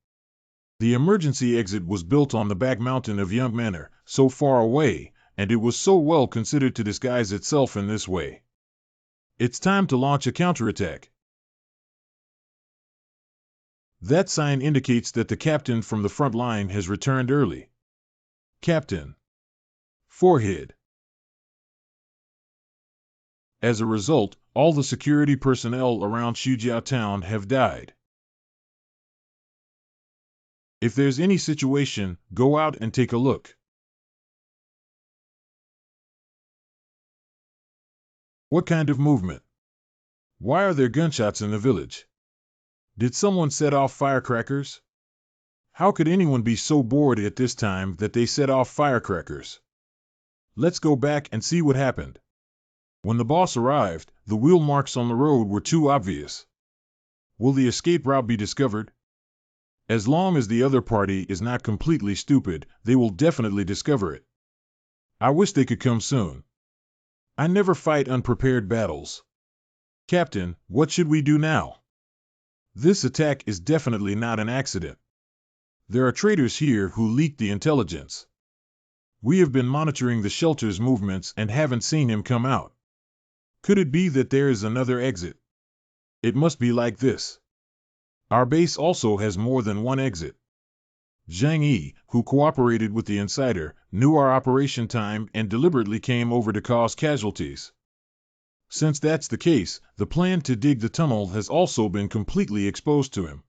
The emergency exit was built on the back mountain of Young Manor, so far away, and it was so well considered to disguise itself in this way. It's time to launch a counterattack. That sign indicates that the captain from the front line has returned early. Captain. Forehead. As a result, all the security personnel around Xujiao town have died. If there's any situation, go out and take a look. What kind of movement? Why are there gunshots in the village? Did someone set off firecrackers? How could anyone be so bored at this time that they set off firecrackers? Let's go back and see what happened. When the boss arrived, the wheel marks on the road were too obvious. Will the escape route be discovered? As long as the other party is not completely stupid, they will definitely discover it. I wish they could come soon. I never fight unprepared battles. Captain, what should we do now? This attack is definitely not an accident. There are traitors here who leaked the intelligence. We have been monitoring the shelter's movements and haven't seen him come out. Could it be that there is another exit? It must be like this. Our base also has more than one exit. Zhang Yi, who cooperated with the insider, knew our operation time and deliberately came over to cause casualties. Since that's the case, the plan to dig the tunnel has also been completely exposed to him.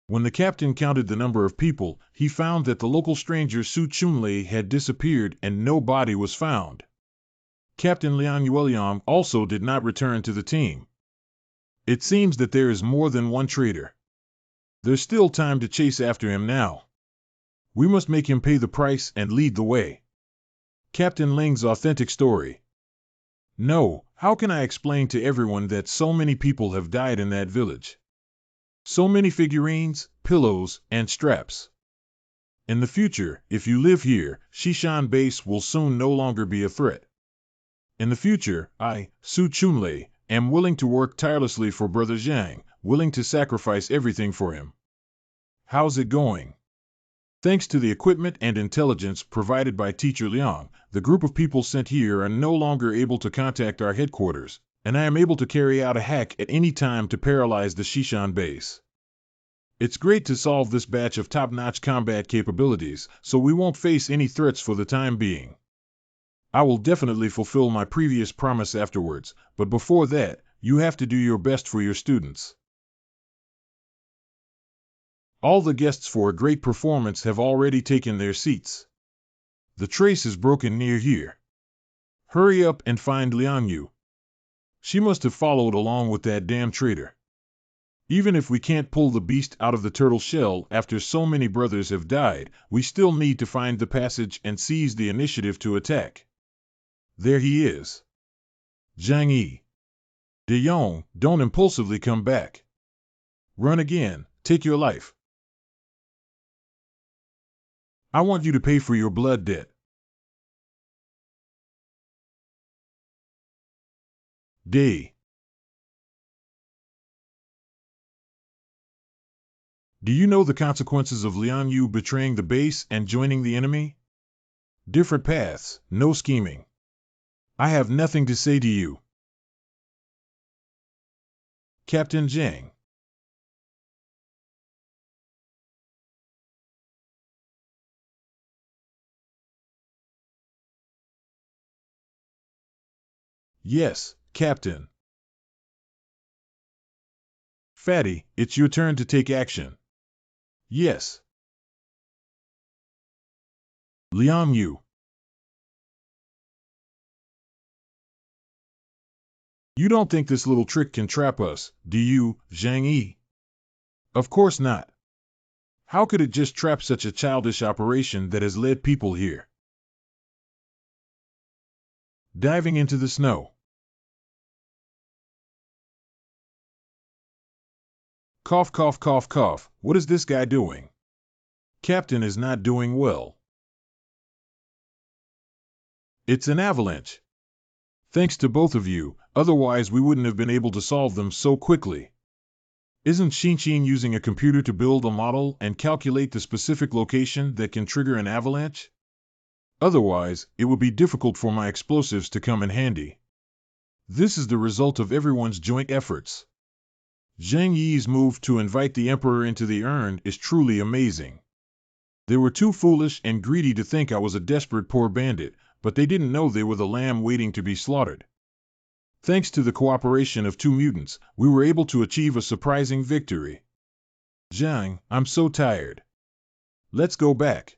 When the captain counted the number of people, he found that the local stranger Su Chunlei had disappeared and no body was found. Captain Lian Yueliang also did not return to the team. It seems that there is more than one traitor. There's still time to chase after him now. We must make him pay the price and lead the way. Captain Ling's authentic story. No, how can I explain to everyone that so many people have died in that village? So many figurines, pillows, and straps. In the future, if you live here, Shishan Base will soon no longer be a threat. In the future, I, Su Chunlei, am willing to work tirelessly for Brother Zhang, willing to sacrifice everything for him. How's it going? Thanks to the equipment and intelligence provided by Teacher Liang, the group of people sent here are no longer able to contact our headquarters, and I am able to carry out a hack at any time to paralyze the Shishan base. It's great to solve this batch of top-notch combat capabilities, so we won't face any threats for the time being. I will definitely fulfill my previous promise afterwards, but before that, you have to do your best for your students. All the guests for a great performance have already taken their seats. The trace is broken near here. Hurry up and find Liang Yu. She must have followed along with that damn traitor. Even if we can't pull the beast out of the turtle shell after so many brothers have died, we still need to find the passage and seize the initiative to attack. There he is. Zhang Yi. De Yong, don't impulsively come back. Run again, take your life. I want you to pay for your blood debt. Day. Do you know the consequences of Liang Yu betraying the base and joining the enemy? Different paths, no scheming. I have nothing to say to you. Captain Zhang. Yes, Captain. Fatty, it's your turn to take action. Yes. Liang Yu. You don't think this little trick can trap us, do you, Zhang Yi? Of course not. How could it just trap such a childish operation that has led people here? Diving into the snow. Cough, cough, cough, cough. What is this guy doing? Captain is not doing well. It's an avalanche. Thanks to both of you, otherwise we wouldn't have been able to solve them so quickly. Isn't Xinshin using a computer to build a model and calculate the specific location that can trigger an avalanche? Otherwise, it would be difficult for my explosives to come in handy. This is the result of everyone's joint efforts. Zhang Yi's move to invite the Emperor into the urn is truly amazing. They were too foolish and greedy to think I was a desperate poor bandit, but they didn't know they were the lamb waiting to be slaughtered. Thanks to the cooperation of 2 mutants, we were able to achieve a surprising victory. Zhang, I'm so tired. Let's go back.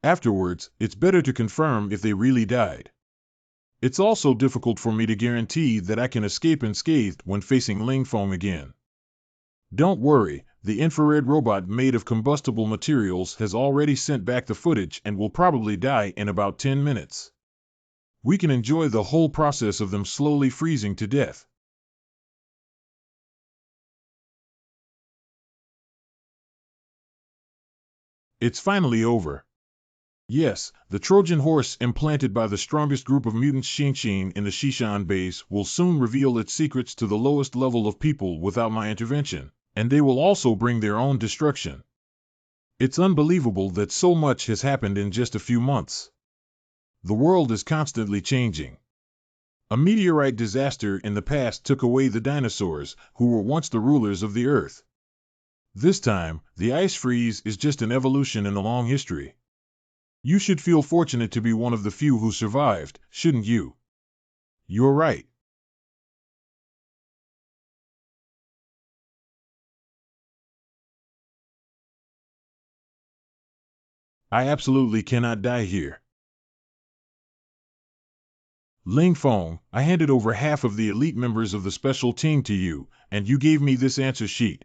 Afterwards, it's better to confirm if they really died. It's also difficult for me to guarantee that I can escape unscathed when facing Lingfeng again. Don't worry, the infrared robot made of combustible materials has already sent back the footage and will probably die in about 10 minutes. We can enjoy the whole process of them slowly freezing to death. It's finally over. Yes, the Trojan horse implanted by the strongest group of mutants Xingxing in the Shishan base will soon reveal its secrets to the lowest level of people without my intervention, and they will also bring their own destruction. It's unbelievable that so much has happened in just a few months. The world is constantly changing. A meteorite disaster in the past took away the dinosaurs, who were once the rulers of the Earth. This time, the ice freeze is just an evolution in the long history. You should feel fortunate to be one of the few who survived, shouldn't you? You're right. I absolutely cannot die here. Ling Feng, I handed over half of the elite members of the special team to you, and you gave me this answer sheet.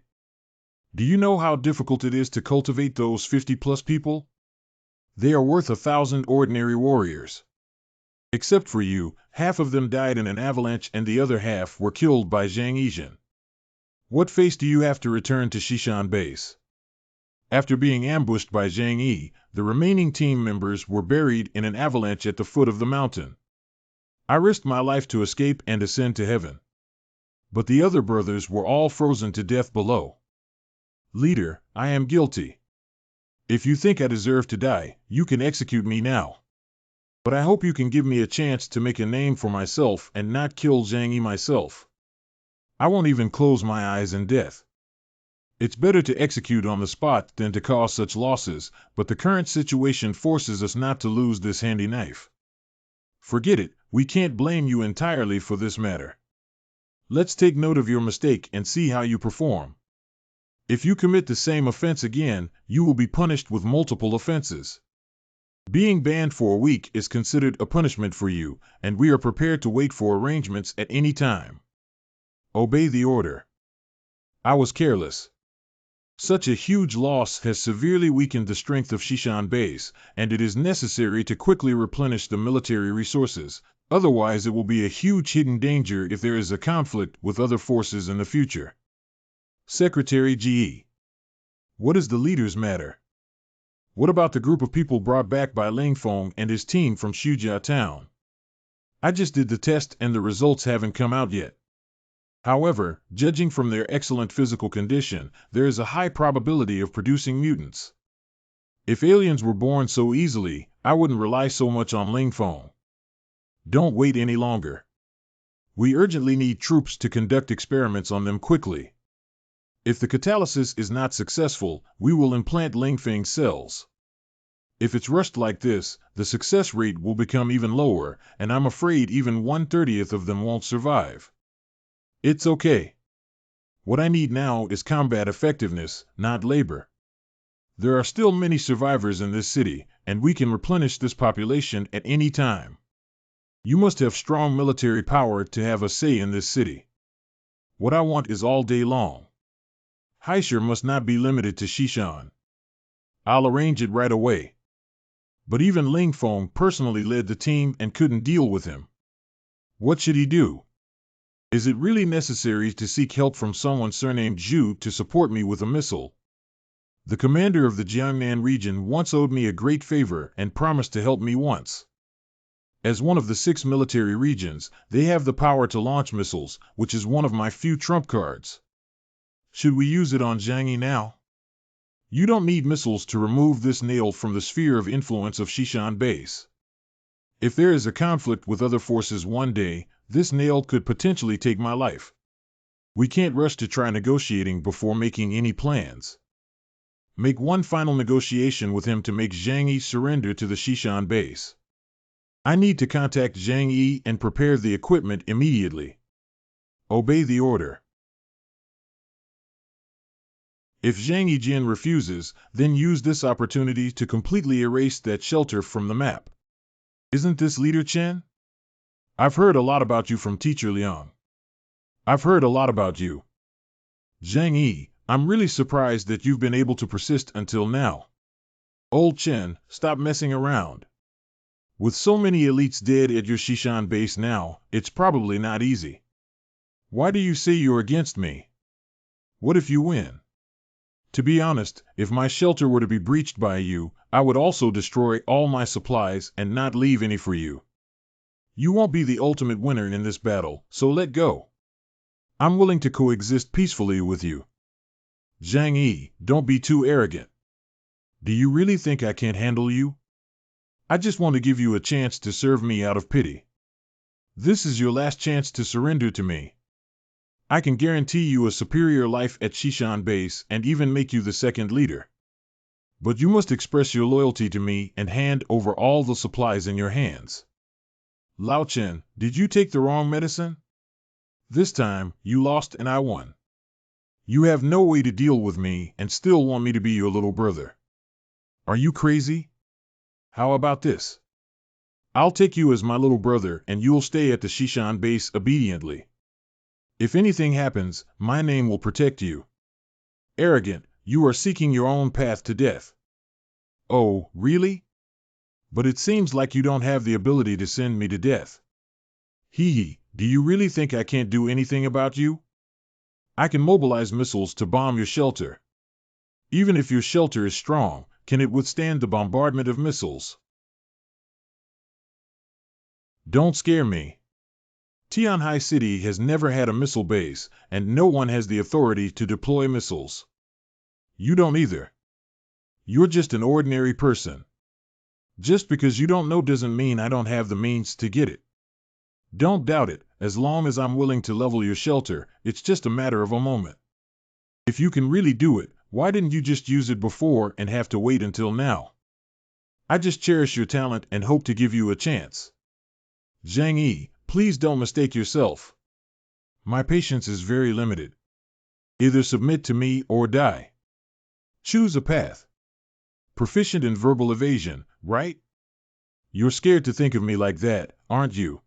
Do you know how difficult it is to cultivate those 50+ people? They are worth 1,000 ordinary warriors. Except for you, half of them died in an avalanche and the other half were killed by Zhang Yizhen. What face do you have to return to Shishan base? After being ambushed by Zhang Yi, the remaining team members were buried in an avalanche at the foot of the mountain. I risked my life to escape and ascend to heaven. But the other brothers were all frozen to death below. Leader, I am guilty. If you think I deserve to die, you can execute me now. But I hope you can give me a chance to make a name for myself and not kill Zhang Yi myself. I won't even close my eyes in death. It's better to execute on the spot than to cause such losses, but the current situation forces us not to lose this handy knife. Forget it, we can't blame you entirely for this matter. Let's take note of your mistake and see how you perform. If you commit the same offense again, you will be punished with multiple offenses. Being banned for a week is considered a punishment for you, and we are prepared to wait for arrangements at any time. Obey the order. I was careless. Such a huge loss has severely weakened the strength of Shishan base, and it is necessary to quickly replenish the military resources, otherwise it will be a huge hidden danger if there is a conflict with other forces in the future. Secretary Ge. What is the leader's matter? What about the group of people brought back by Ling Feng and his team from Shujia town? I just did the test and the results haven't come out yet. However, judging from their excellent physical condition, there is a high probability of producing mutants. If aliens were born so easily, I wouldn't rely so much on Ling Feng. Don't wait any longer. We urgently need troops to conduct experiments on them quickly. If the catalysis is not successful, we will implant Lingfeng cells. If it's rushed like this, the success rate will become even lower, and I'm afraid even 1/30th of them won't survive. It's okay. What I need now is combat effectiveness, not labor. There are still many survivors in this city, and we can replenish this population at any time. You must have strong military power to have a say in this city. What I want is all day long. Heisher must not be limited to Shishan. I'll arrange it right away. But even Ling Feng personally led the team and couldn't deal with him. What should he do? Is it really necessary to seek help from someone surnamed Zhu to support me with a missile? The commander of the Jiangnan region once owed me a great favor and promised to help me once. As one of the 6 military regions, they have the power to launch missiles, which is one of my few trump cards. Should we use it on Zhang Yi now? You don't need missiles to remove this nail from the sphere of influence of Shishan base. If there is a conflict with other forces one day, this nail could potentially take my life. We can't rush to try negotiating before making any plans. Make one final negotiation with him to make Zhang Yi surrender to the Shishan base. I need to contact Zhang Yi and prepare the equipment immediately. Obey the order. If Zhang Yijin refuses, then use this opportunity to completely erase that shelter from the map. Isn't this Leader Chen? I've heard a lot about you from Teacher Liang. I've heard a lot about you. Zhang Yi, I'm really surprised that you've been able to persist until now. Old Chen, stop messing around. With so many elites dead at your Shishan base now, it's probably not easy. Why do you say you're against me? What if you win? To be honest, if my shelter were to be breached by you, I would also destroy all my supplies and not leave any for you. You won't be the ultimate winner in this battle, so let go. I'm willing to coexist peacefully with you. Zhang Yi, don't be too arrogant. Do you really think I can't handle you? I just want to give you a chance to serve me out of pity. This is your last chance to surrender to me. I can guarantee you a superior life at Shishan base and even make you the second leader. But you must express your loyalty to me and hand over all the supplies in your hands. Lao Chen, did you take the wrong medicine? This time, you lost and I won. You have no way to deal with me and still want me to be your little brother. Are you crazy? How about this? I'll take you as my little brother and you'll stay at the Shishan base obediently. If anything happens, my name will protect you. Arrogant, you are seeking your own path to death. Oh, really? But it seems like you don't have the ability to send me to death. Hee, do you really think I can't do anything about you? I can mobilize missiles to bomb your shelter. Even if your shelter is strong, can it withstand the bombardment of missiles? Don't scare me. Tianhai City has never had a missile base, and no one has the authority to deploy missiles. You don't either. You're just an ordinary person. Just because you don't know doesn't mean I don't have the means to get it. Don't doubt it, as long as I'm willing to level your shelter, it's just a matter of a moment. If you can really do it, why didn't you just use it before and have to wait until now? I just cherish your talent and hope to give you a chance. Zhang Yi, please don't mistake yourself. My patience is very limited. Either submit to me or die. Choose a path. Proficient in verbal evasion, right? You're scared to think of me like that, aren't you?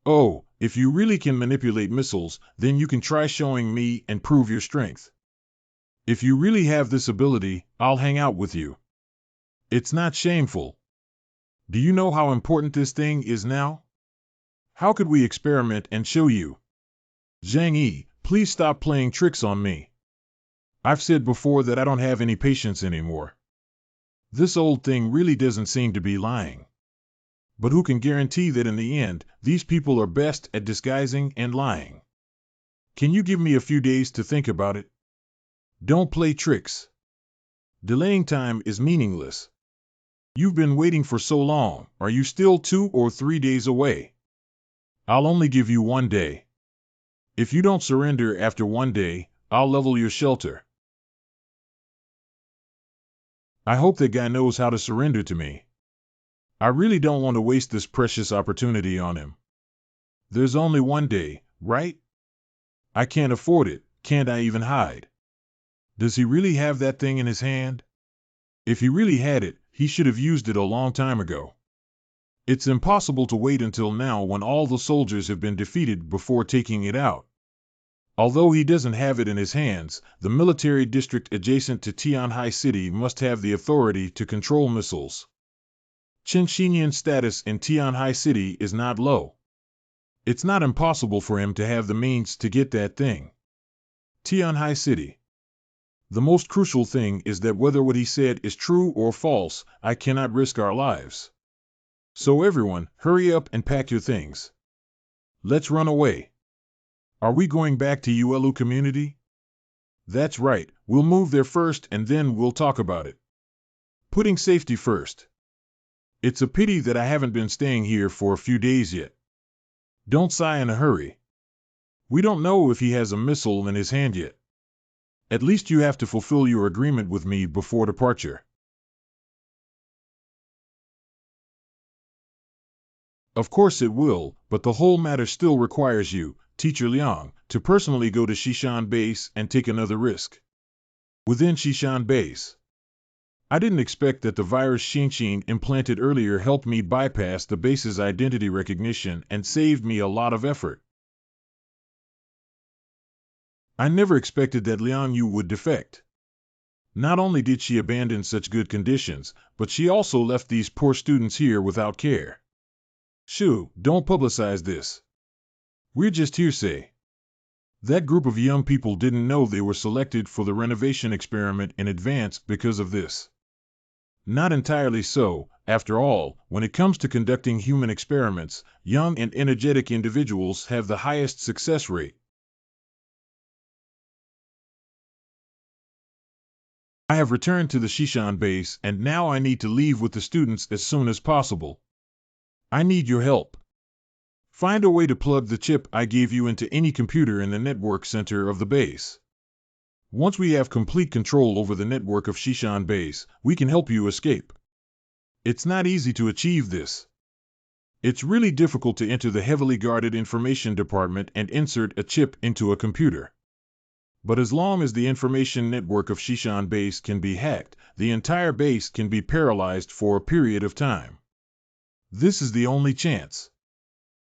Oh, if you really can manipulate missiles, then you can try showing me and prove your strength. If you really have this ability, I'll hang out with you. It's not shameful. Do you know how important this thing is now? How could we experiment and show you? Zhang Yi, please stop playing tricks on me. I've said before that I don't have any patience anymore. This old thing really doesn't seem to be lying. But who can guarantee that in the end, these people are best at disguising and lying? Can you give me a few days to think about it? Don't play tricks. Delaying time is meaningless. You've been waiting for so long, are you still 2 or 3 days away? I'll only give you 1 day. If you don't surrender after 1 day, I'll level your shelter. I hope that guy knows how to surrender to me. I really don't want to waste this precious opportunity on him. There's only 1 day, right? I can't afford it, can't I even hide? Does he really have that thing in his hand? If he really had it, he should have used it a long time ago. It's impossible to wait until now when all the soldiers have been defeated before taking it out. Although he doesn't have it in his hands, the military district adjacent to Tianhai City must have the authority to control missiles. Chen Xinyan's status in Tianhai City is not low. It's not impossible for him to have the means to get that thing. Tianhai City. The most crucial thing is that whether what he said is true or false, I cannot risk our lives. So everyone, hurry up and pack your things. Let's run away. Are we going back to Yuelu community? That's right, we'll move there first and then we'll talk about it. Putting safety first. It's a pity that I haven't been staying here for a few days yet. Don't sigh in a hurry. We don't know if he has a missile in his hand yet. At least you have to fulfill your agreement with me before departure. Of course it will, but the whole matter still requires you, Teacher Liang, to personally go to Shishan Base and take another risk. Within Shishan Base. I didn't expect that the virus Shinshin implanted earlier helped me bypass the base's identity recognition and saved me a lot of effort. I never expected that Liang Yu would defect. Not only did she abandon such good conditions, but she also left these poor students here without care. Shoo, don't publicize this. We're just hearsay. That group of young people didn't know they were selected for the renovation experiment in advance because of this. Not entirely so. After all, when it comes to conducting human experiments, young and energetic individuals have the highest success rate. I have returned to the Shishan base, and now I need to leave with the students as soon as possible. I need your help. Find a way to plug the chip I gave you into any computer in the network center of the base. Once we have complete control over the network of Shishan base, we can help you escape. It's not easy to achieve this. It's really difficult to enter the heavily guarded information department and insert a chip into a computer. But as long as the information network of Shishan base can be hacked, the entire base can be paralyzed for a period of time. This is the only chance.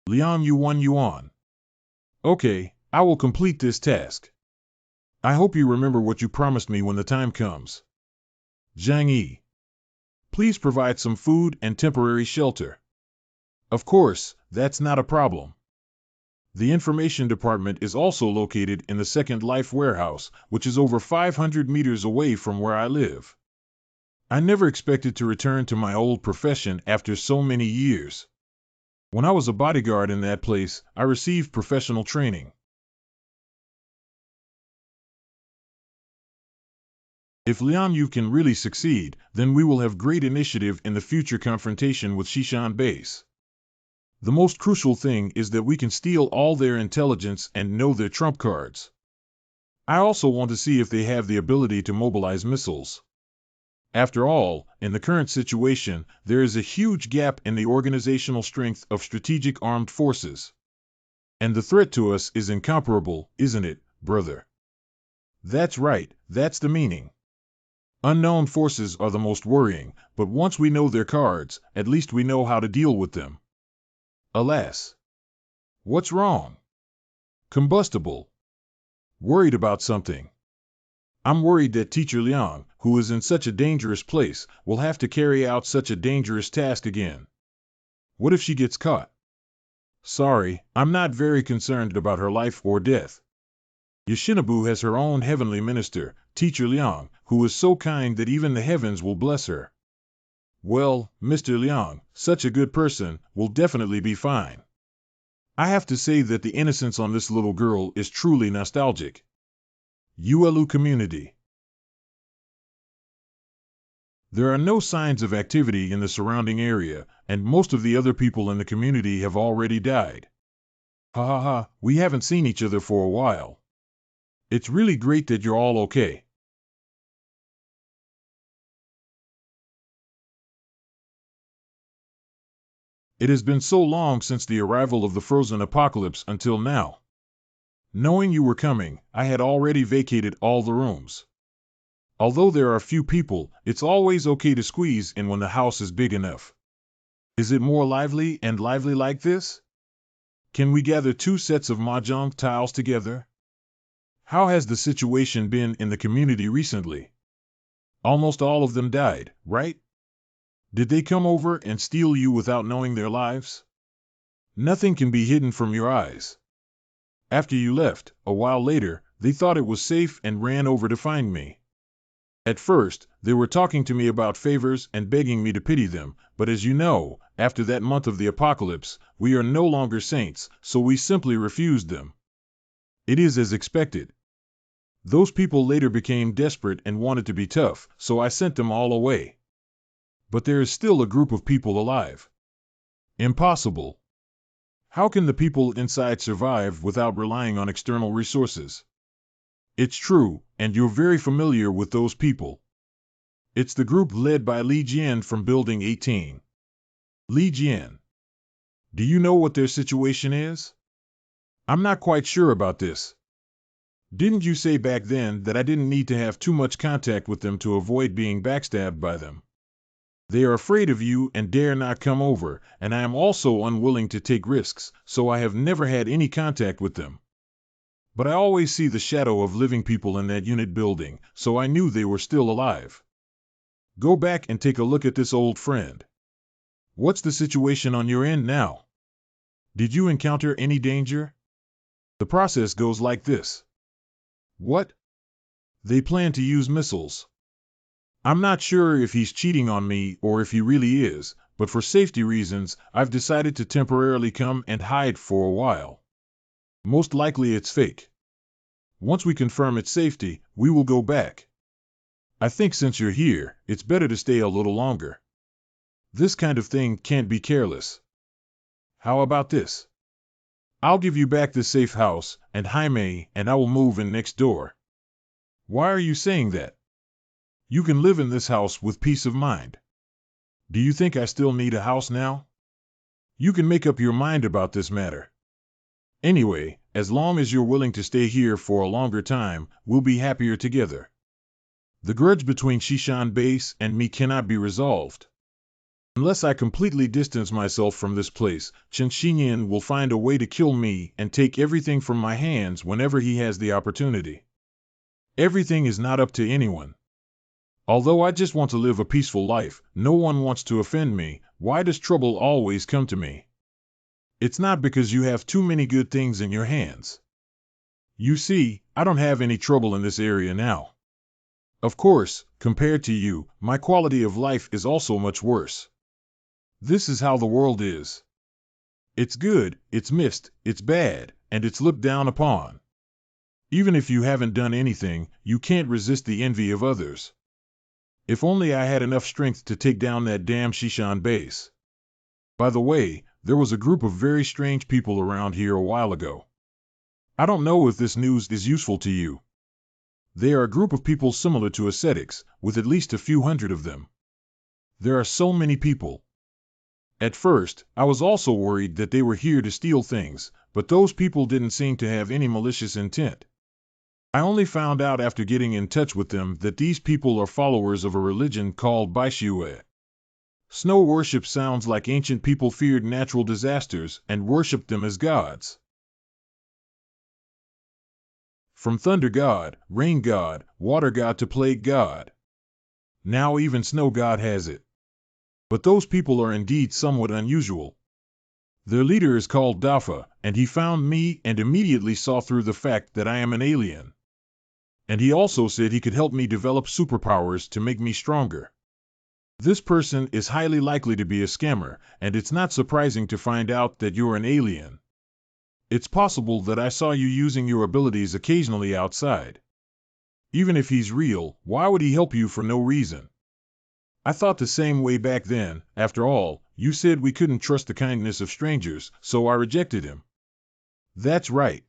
Liang Yuan. Okay, I will complete this task. I hope you remember what you promised me when the time comes. Zhang Yi. Please provide some food and temporary shelter. Of course, that's not a problem. The information department is also located in the Second Life warehouse, which is over 500 meters away from where I live. I never expected to return to my old profession after so many years. When I was a bodyguard in that place, I received professional training. If Liang Yu can really succeed, then we will have great initiative in the future confrontation with Shishan base. The most crucial thing is that we can steal all their intelligence and know their trump cards. I also want to see if they have the ability to mobilize missiles. After all, in the current situation, there is a huge gap in the organizational strength of strategic armed forces. And the threat to us is incomparable, isn't it, brother? That's right, that's the meaning. Unknown forces are the most worrying, but once we know their cards, at least we know how to deal with them. Alas. What's wrong? Combustible. Worried about something. I'm worried that Teacher Liang, who is in such a dangerous place, will have to carry out such a dangerous task again. What if she gets caught? Sorry, I'm not very concerned about her life or death. Yoshinobu has her own heavenly minister, Teacher Liang, who is so kind that even the heavens will bless her. Well, Mr. Liang, such a good person, will definitely be fine. I have to say that the innocence on this little girl is truly nostalgic. Uelu community. There are no signs of activity in the surrounding area, and most of the other people in the community have already died. Ha ha ha, we haven't seen each other for a while. It's really great that you're all okay. It has been so long since the arrival of the frozen apocalypse until now. Knowing you were coming, I had already vacated all the rooms. Although there are few people, it's always okay to squeeze in when the house is big enough. Is it more lively like this? Can we gather 2 sets of mahjong tiles together? How has the situation been in the community recently? Almost all of them died, right? Did they come over and steal you without knowing their lives? Nothing can be hidden from your eyes. After you left, a while later, they thought it was safe and ran over to find me. At first, they were talking to me about favors and begging me to pity them, but as you know, after that month of the apocalypse, we are no longer saints, so we simply refused them. It is as expected. Those people later became desperate and wanted to be tough, so I sent them all away. But there is still a group of people alive. Impossible. How can the people inside survive without relying on external resources? It's true, and you're very familiar with those people. It's the group led by Li Jian from Building 18. Li Jian. Do you know what their situation is? I'm not quite sure about this. Didn't you say back then that I didn't need to have too much contact with them to avoid being backstabbed by them? They are afraid of you and dare not come over, and I am also unwilling to take risks, so I have never had any contact with them. But I always see the shadow of living people in that unit building, so I knew they were still alive. Go back and take a look at this old friend. What's the situation on your end now? Did you encounter any danger? The process goes like this. What? They plan to use missiles. I'm not sure if he's cheating on me or if he really is, but for safety reasons, I've decided to temporarily come and hide for a while. Most likely it's fake. Once we confirm its safety, we will go back. I think since you're here, it's better to stay a little longer. This kind of thing can't be careless. How about this? I'll give you back this safe house, and Jaime and I will move in next door. Why are you saying that? You can live in this house with peace of mind. Do you think I still need a house now? You can make up your mind about this matter. Anyway, as long as you're willing to stay here for a longer time, we'll be happier together. The grudge between Shishan Base and me cannot be resolved. Unless I completely distance myself from this place, Chen Xinyan will find a way to kill me and take everything from my hands whenever he has the opportunity. Everything is not up to anyone. Although I just want to live a peaceful life, no one wants to offend me. Why does trouble always come to me? It's not because you have too many good things in your hands. You see, I don't have any trouble in this area now. Of course, compared to you, my quality of life is also much worse. This is how the world is. It's good, it's missed, it's bad, and it's looked down upon. Even if you haven't done anything, you can't resist the envy of others. If only I had enough strength to take down that damn Shishan base. By the way, there was a group of very strange people around here a while ago. I don't know if this news is useful to you. They are a group of people similar to ascetics, with at least a few hundred of them. There are so many people. At first, I was also worried that they were here to steal things, but those people didn't seem to have any malicious intent. I only found out after getting in touch with them that these people are followers of a religion called Baixue. Snow worship sounds like ancient people feared natural disasters and worshipped them as gods. From thunder god, rain god, water god to plague god. Now even snow god has it. But those people are indeed somewhat unusual. Their leader is called Dafa, and he found me and immediately saw through the fact that I am an alien. And he also said he could help me develop superpowers to make me stronger. This person is highly likely to be a scammer, and it's not surprising to find out that you're an alien. It's possible that I saw you using your abilities occasionally outside. Even if he's real, why would he help you for no reason? I thought the same way back then. After all, you said we couldn't trust the kindness of strangers, so I rejected him. That's right.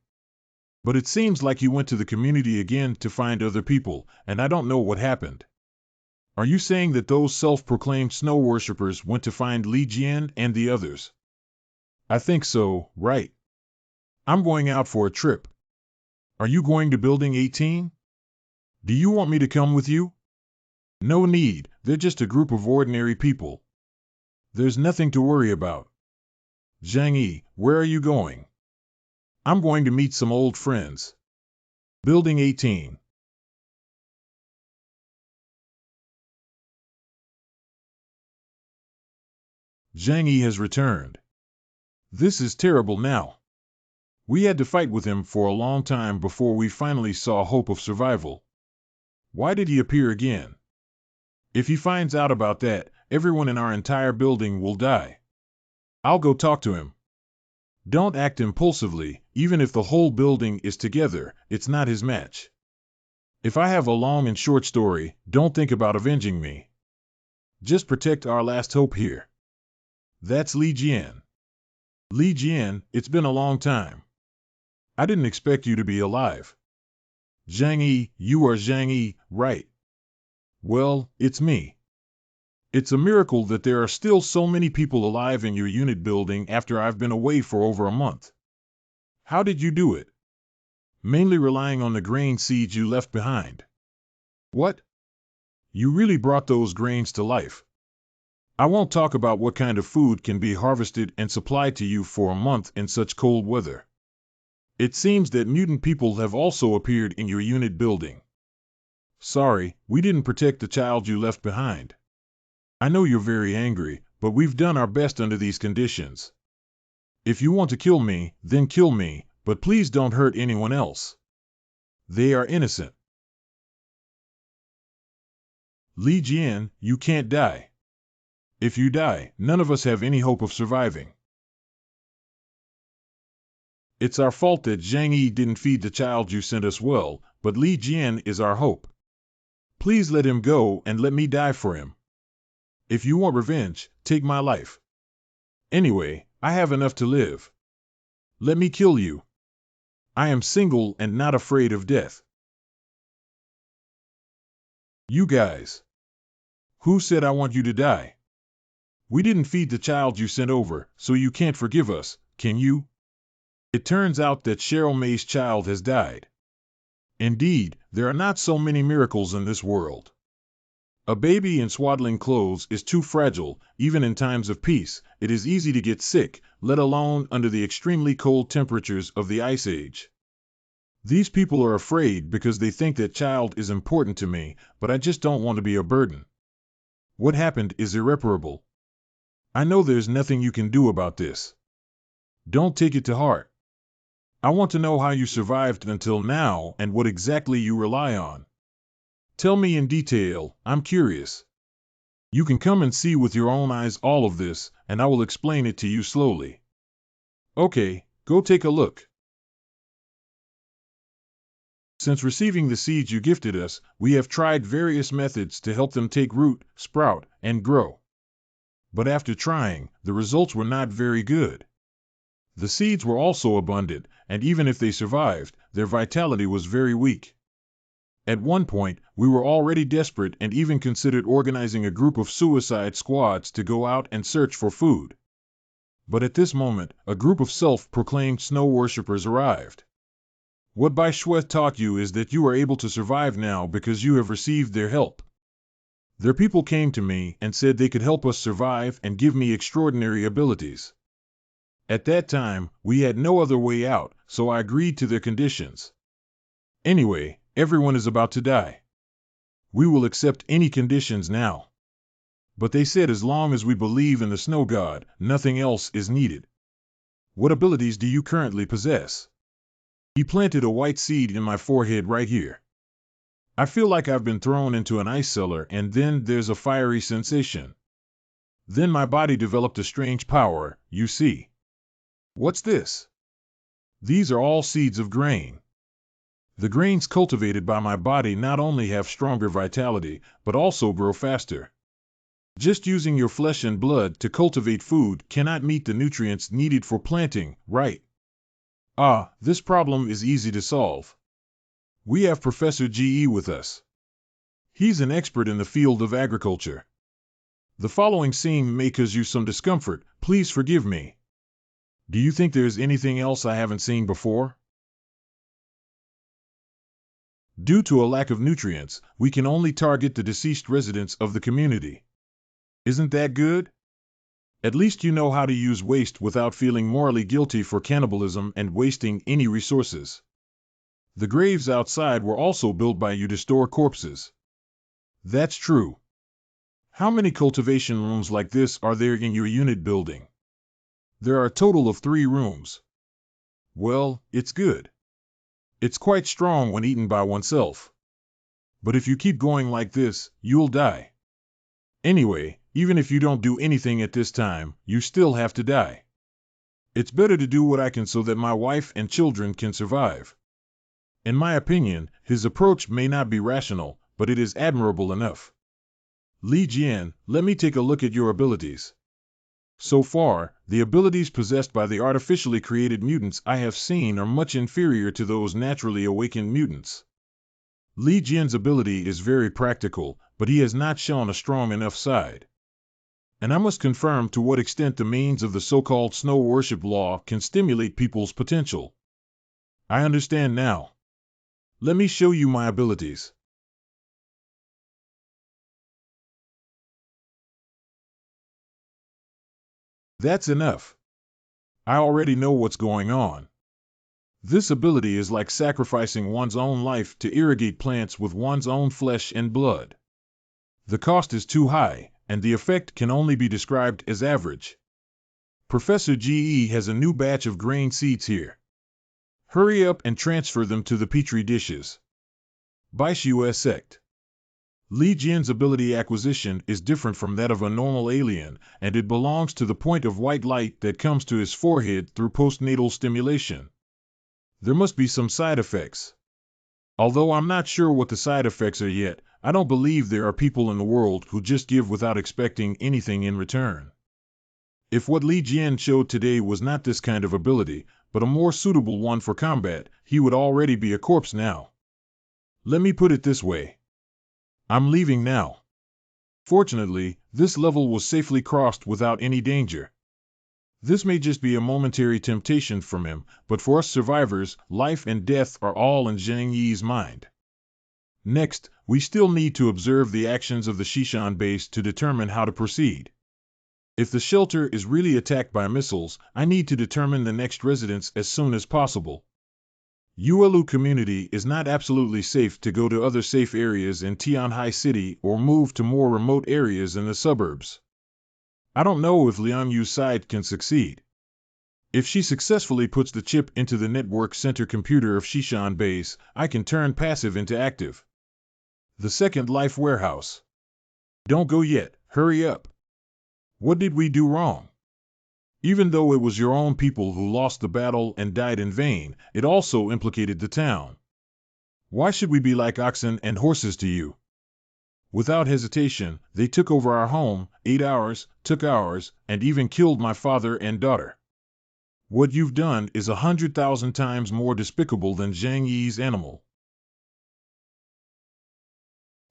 But it seems like he went to the community again to find other people, and I don't know what happened. Are you saying that those self-proclaimed snow worshippers went to find Li Jian and the others? I think so, right. I'm going out for a trip. Are you going to Building 18? Do you want me to come with you? No need, they're just a group of ordinary people. There's nothing to worry about. Zhang Yi, where are you going? I'm going to meet some old friends. Building 18. Zhang Yi has returned. This is terrible now. We had to fight with him for a long time before we finally saw hope of survival. Why did he appear again? If he finds out about that, everyone in our entire building will die. I'll go talk to him. Don't act impulsively. Even if the whole building is together, it's not his match. If I have a long and short story, don't think about avenging me. Just protect our last hope here. That's Li Jian. Li Jian, it's been a long time. I didn't expect you to be alive. Zhang Yi, you are Zhang Yi, right? Well, it's me. It's a miracle that there are still so many people alive in your unit building after I've been away for over a month. How did you do it? Mainly relying on the grain seeds you left behind. What? You really brought those grains to life. I won't talk about what kind of food can be harvested and supplied to you for a month in such cold weather. It seems that mutant people have also appeared in your unit building. Sorry, we didn't protect the child you left behind. I know you're very angry, but we've done our best under these conditions. If you want to kill me, then kill me, but please don't hurt anyone else. They are innocent. Li Jian, you can't die. If you die, none of us have any hope of surviving. It's our fault that Zhang Yi didn't feed the child you sent us well, but Li Jian is our hope. Please let him go and let me die for him. If you want revenge, take my life. Anyway, I have enough to live. Let me kill you. I am single and not afraid of death. You guys. Who said I want you to die? We didn't feed the child you sent over, so you can't forgive us, can you? It turns out that Cheryl May's child has died. Indeed, there are not so many miracles in this world. A baby in swaddling clothes is too fragile, even in times of peace. It is easy to get sick, let alone under the extremely cold temperatures of the Ice Age. These people are afraid because they think that child is important to me, but I just don't want to be a burden. What happened is irreparable. I know there's nothing you can do about this. Don't take it to heart. I want to know how you survived until now and what exactly you rely on. Tell me in detail, I'm curious. You can come and see with your own eyes all of this, and I will explain it to you slowly. Okay, go take a look. Since receiving the seeds you gifted us, we have tried various methods to help them take root, sprout, and grow. But after trying, the results were not very good. The seeds were also abundant, and even if they survived, their vitality was very weak. At one point, we were already desperate and even considered organizing a group of suicide squads to go out and search for food. But at this moment, a group of self-proclaimed snow worshippers arrived. What Bai Shui taught you is that you are able to survive now because you have received their help. Their people came to me and said they could help us survive and give me extraordinary abilities. At that time, we had no other way out, so I agreed to their conditions. Anyway, everyone is about to die. We will accept any conditions now. But they said as long as we believe in the snow god, nothing else is needed. What abilities do you currently possess? He planted a white seed in my forehead right here. I feel like I've been thrown into an ice cellar and then there's a fiery sensation. Then my body developed a strange power, you see. What's this? These are all seeds of grain. The grains cultivated by my body not only have stronger vitality, but also grow faster. Just using your flesh and blood to cultivate food cannot meet the nutrients needed for planting, right? This problem is easy to solve. We have Professor Ge with us. He's an expert in the field of agriculture. The following scene may cause you some discomfort, please forgive me. Do you think there's anything else I haven't seen before? Due to a lack of nutrients, we can only target the deceased residents of the community. Isn't that good? At least you know how to use waste without feeling morally guilty for cannibalism and wasting any resources. The graves outside were also built by you to store corpses. That's true. How many cultivation rooms like this are there in your unit building? There are a total of 3 rooms. Well, it's good. It's quite strong when eaten by oneself. But if you keep going like this, you'll die. Anyway, even if you don't do anything at this time, you still have to die. It's better to do what I can so that my wife and children can survive. In my opinion, his approach may not be rational, but it is admirable enough. Li Jian, let me take a look at your abilities. So far, the abilities possessed by the artificially created mutants I have seen are much inferior to those naturally awakened mutants. Li Jian's ability is very practical, but he has not shown a strong enough side. And I must confirm to what extent the means of the so-called snow worship law can stimulate people's potential. I understand now. Let me show you my abilities. That's enough. I already know what's going on. This ability is like sacrificing one's own life to irrigate plants with one's own flesh and blood. The cost is too high, and the effect can only be described as average. Professor GE has a new batch of grain seeds here. Hurry up and transfer them to the petri dishes. MANHWA sect. Li Jian's ability acquisition is different from that of a normal alien, and it belongs to the point of white light that comes to his forehead through postnatal stimulation. There must be some side effects. Although I'm not sure what the side effects are yet, I don't believe there are people in the world who just give without expecting anything in return. If what Li Jian showed today was not this kind of ability, but a more suitable one for combat, he would already be a corpse now. Let me put it this way. I'm leaving now. Fortunately, this level was safely crossed without any danger. This may just be a momentary temptation from him, but for us survivors, life and death are all in Zhang Yi's mind. Next, we still need to observe the actions of the Xishan base to determine how to proceed. If the shelter is really attacked by missiles, I need to determine the next residence as soon as possible. Yuelu community is not absolutely safe to go to other safe areas in Tianhai City or move to more remote areas in the suburbs. I don't know if Liang Yu's side can succeed. If she successfully puts the chip into the network center computer of Xishan base, I can turn passive into active. The second life warehouse. Don't go yet, hurry up. What did we do wrong? Even though it was your own people who lost the battle and died in vain, it also implicated the town. Why should we be like oxen and horses to you? Without hesitation, they took over our home, ate ours, took ours, and even killed my father and daughter. What you've done is 100,000 times more despicable than Zhang Yi's animal.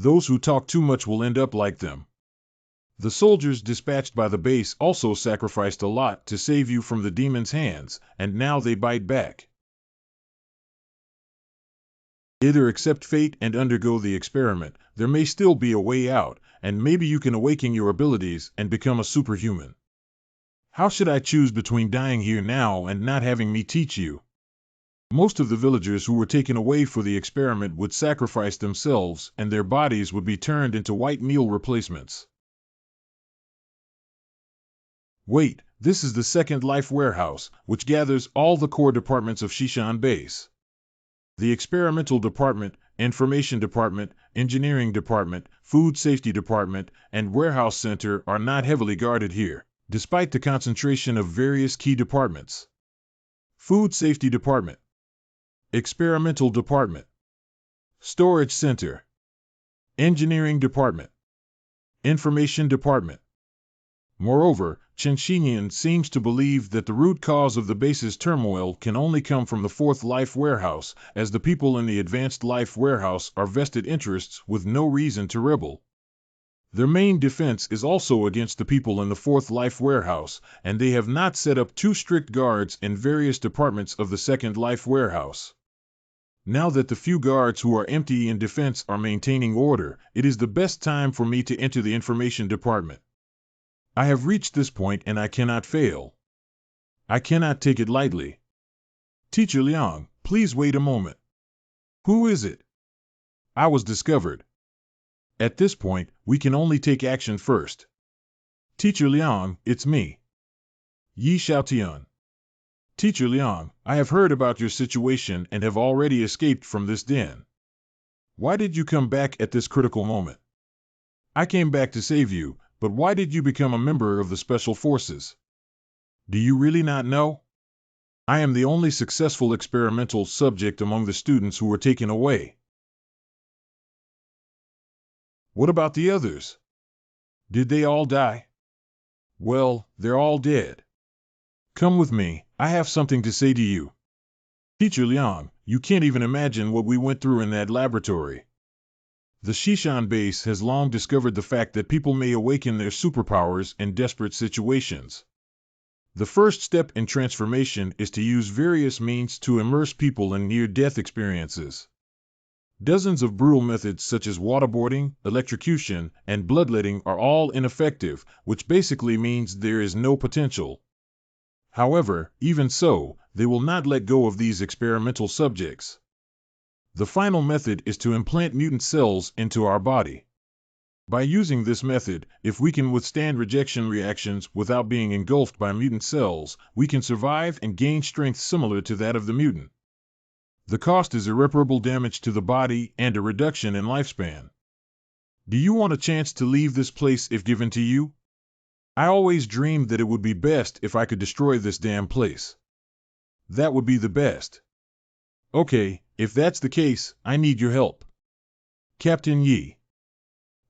Those who talk too much will end up like them. The soldiers dispatched by the base also sacrificed a lot to save you from the demon's hands, and now they bite back. Either accept fate and undergo the experiment, there may still be a way out, and maybe you can awaken your abilities and become a superhuman. How should I choose between dying here now and not having me teach you? Most of the villagers who were taken away for the experiment would sacrifice themselves, and their bodies would be turned into white meal replacements. Wait, this is the second life warehouse, which gathers all the core departments of Xishan base. The experimental department, information department, engineering department, food safety department, and warehouse center are not heavily guarded here, despite the concentration of various key departments. Food safety department, experimental department, storage center, engineering department, information department. Moreover, Chen Xinyan seems to believe that the root cause of the base's turmoil can only come from the fourth life warehouse, as the people in the advanced life warehouse are vested interests with no reason to rebel. Their main defense is also against the people in the fourth life warehouse, and they have not set up too strict guards in various departments of the second life warehouse. Now that the few guards who are empty in defense are maintaining order, it is the best time for me to enter the information department. I have reached this point and I cannot fail. I cannot take it lightly. Teacher Liang, please wait a moment. Who is it? I was discovered. At this point, we can only take action first. Teacher Liang, it's me. Yi Xiaotian. Teacher Liang, I have heard about your situation and have already escaped from this den. Why did you come back at this critical moment? I came back to save you, but why did you become a member of the Special Forces? Do you really not know? I am the only successful experimental subject among the students who were taken away. What about the others? Did they all die? Well, they're all dead. Come with me, I have something to say to you. Teacher Liang, you can't even imagine what we went through in that laboratory. The Shishan base has long discovered the fact that people may awaken their superpowers in desperate situations. The first step in transformation is to use various means to immerse people in near-death experiences. Dozens of brutal methods such as waterboarding, electrocution, and bloodletting are all ineffective, which basically means there is no potential. However, even so, they will not let go of these experimental subjects. The final method is to implant mutant cells into our body. By using this method, if we can withstand rejection reactions without being engulfed by mutant cells, we can survive and gain strength similar to that of the mutant. The cost is irreparable damage to the body and a reduction in lifespan. Do you want a chance to leave this place if given to you? I always dreamed that it would be best if I could destroy this damn place. That would be the best. Okay, if that's the case, I need your help. Captain Yi.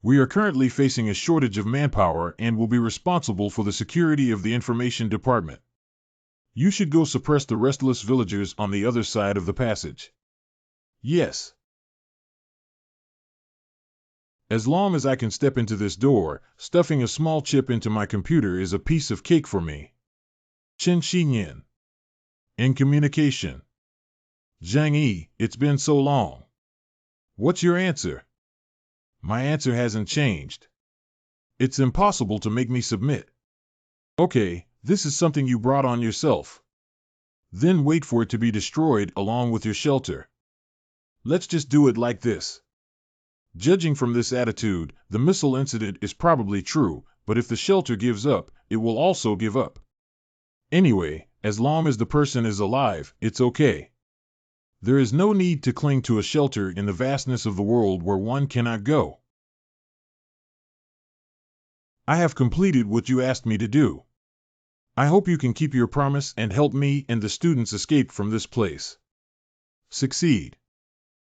We are currently facing a shortage of manpower and will be responsible for the security of the information department. You should go suppress the restless villagers on the other side of the passage. Yes. As long as I can step into this door, stuffing a small chip into my computer is a piece of cake for me. Chen Xinyan. In communication. Zhang Yi, it's been so long. What's your answer? My answer hasn't changed. It's impossible to make me submit. Okay, this is something you brought on yourself. Then wait for it to be destroyed along with your shelter. Let's just do it like this. Judging from this attitude, the missile incident is probably true, but if the shelter gives up, it will also give up. Anyway, as long as the person is alive, it's okay. There is no need to cling to a shelter in the vastness of the world where one cannot go. I have completed what you asked me to do. I hope you can keep your promise and help me and the students escape from this place. Succeed.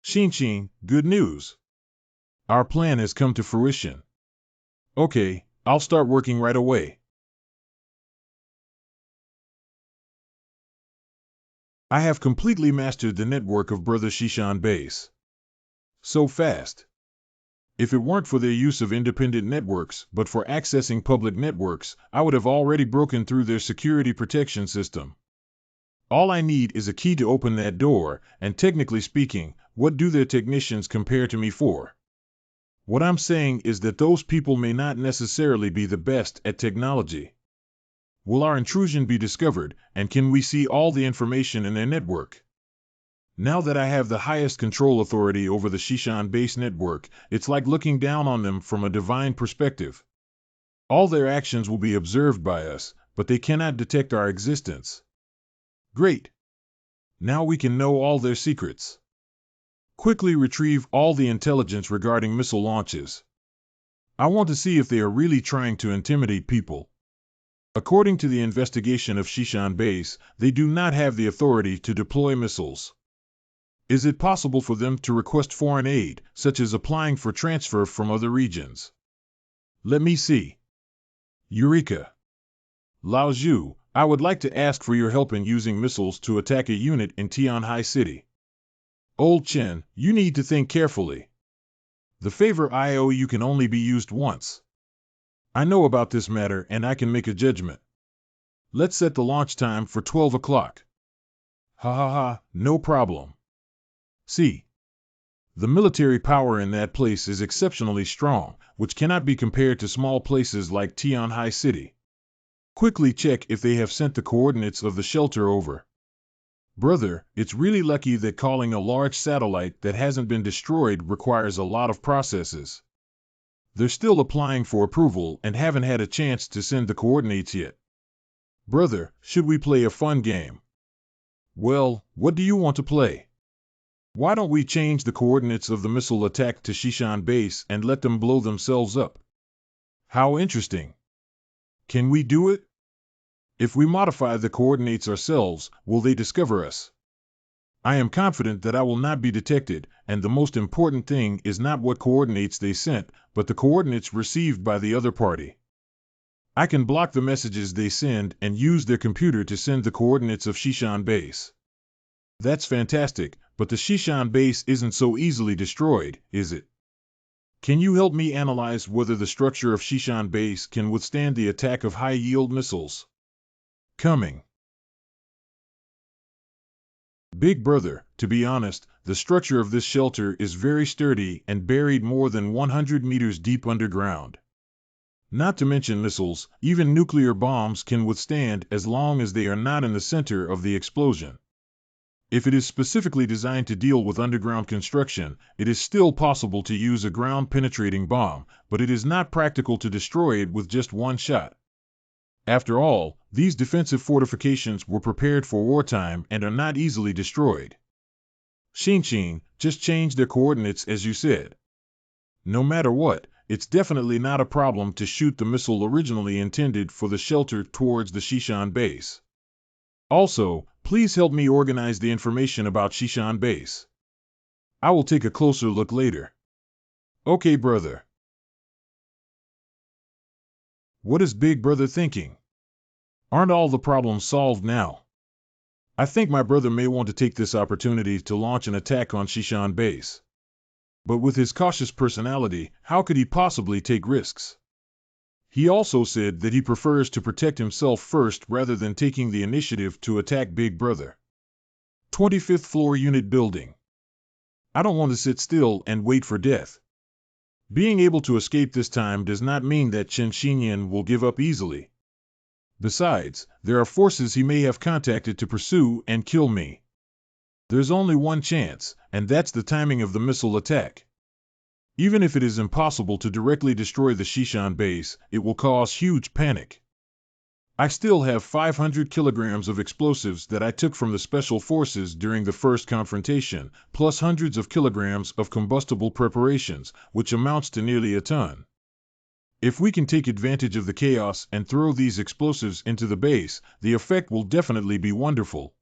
Xin, good news. Our plan has come to fruition. Okay, I'll start working right away. I have completely mastered the network of Brother Shishan base. So fast. If it weren't for their use of independent networks, but for accessing public networks, I would have already broken through their security protection system. All I need is a key to open that door, and technically speaking, what do their technicians compare to me for? What I'm saying is that those people may not necessarily be the best at technology. Will our intrusion be discovered, and can we see all the information in their network? Now that I have the highest control authority over the Shishan base network, it's like looking down on them from a divine perspective. All their actions will be observed by us, but they cannot detect our existence. Great! Now we can know all their secrets. Quickly retrieve all the intelligence regarding missile launches. I want to see if they are really trying to intimidate people. According to the investigation of Shishan base, they do not have the authority to deploy missiles. Is it possible for them to request foreign aid, such as applying for transfer from other regions? Let me see. Eureka! Lao Zhu, I would like to ask for your help in using missiles to attack a unit in Tianhai City. Old Chen, you need to think carefully. The favor I owe you can only be used once. I know about this matter and I can make a judgment. Let's set the launch time for 12 o'clock. Ha ha ha, no problem. See. The military power in that place is exceptionally strong, which cannot be compared to small places like Tianhai City. Quickly check if they have sent the coordinates of the shelter over. Brother, it's really lucky that calling a large satellite that hasn't been destroyed requires a lot of processes. They're still applying for approval and haven't had a chance to send the coordinates yet. Brother, should we play a fun game? Well, what do you want to play? Why don't we change the coordinates of the missile attack to Shishan base and let them blow themselves up? How interesting. Can we do it? If we modify the coordinates ourselves, will they discover us? I am confident that I will not be detected, and the most important thing is not what coordinates they sent, but the coordinates received by the other party. I can block the messages they send and use their computer to send the coordinates of Shishan base. That's fantastic, but the Shishan base isn't so easily destroyed, is it? Can you help me analyze whether the structure of Shishan base can withstand the attack of high-yield missiles? Coming. Big Brother, to be honest, the structure of this shelter is very sturdy and buried more than 100 meters deep underground. Not to mention missiles, even nuclear bombs can withstand as long as they are not in the center of the explosion. If it is specifically designed to deal with underground construction, it is still possible to use a ground-penetrating bomb, but it is not practical to destroy it with just one shot. After all, these defensive fortifications were prepared for wartime and are not easily destroyed. Shinshin, just change their coordinates as you said. No matter what, it's definitely not a problem to shoot the missile originally intended for the shelter towards the Shishan base. Also, please help me organize the information about Shishan base. I will take a closer look later. Okay, brother. What is Big Brother thinking? Aren't all the problems solved now? I think my brother may want to take this opportunity to launch an attack on Shishan base. But with his cautious personality, how could he possibly take risks? He also said that he prefers to protect himself first rather than taking the initiative to attack Big Brother. 25th floor unit building. I don't want to sit still and wait for death. Being able to escape this time does not mean that Chen Xinyan will give up easily. Besides, there are forces he may have contacted to pursue and kill me. There's only one chance, and that's the timing of the missile attack. Even if it is impossible to directly destroy the Shishan base, it will cause huge panic. I still have 500 kilograms of explosives that I took from the special forces during the first confrontation, plus hundreds of kilograms of combustible preparations, which amounts to nearly a ton. If we can take advantage of the chaos and throw these explosives into the base, the effect will definitely be wonderful.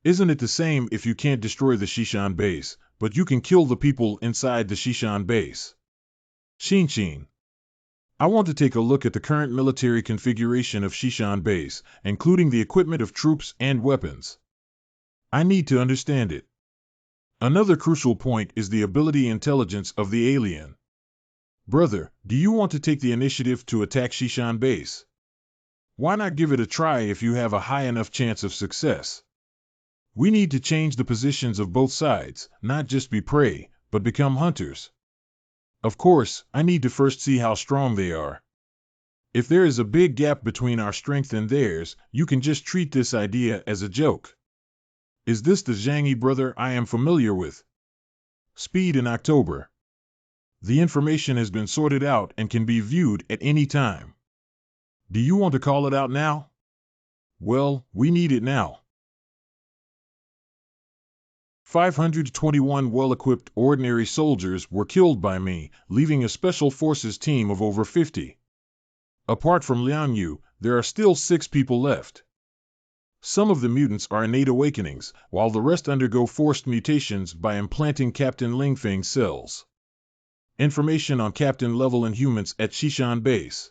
Isn't it the same if you can't destroy the Shishan base, but you can kill the people inside the Shishan base? Shinshin. I want to take a look at the current military configuration of Shishan base, including the equipment of troops and weapons. I need to understand it. Another crucial point is the ability intelligence of the alien. Brother, do you want to take the initiative to attack Shishan base? Why not give it a try if you have a high enough chance of success? We need to change the positions of both sides, not just be prey, but become hunters. Of course, I need to first see how strong they are. If there is a big gap between our strength and theirs, you can just treat this idea as a joke. Is this the Zhangyi brother I am familiar with? Speed in October. The information has been sorted out and can be viewed at any time. Do you want to call it out now? Well, we need it now. 521 well-equipped ordinary soldiers were killed by me, leaving a special forces team of over 50. Apart from Liang Yu, there are still 6 people left. Some of the mutants are innate awakenings, while the rest undergo forced mutations by implanting Captain Lingfeng's cells. Information on Captain level Inhumans at Shishan base.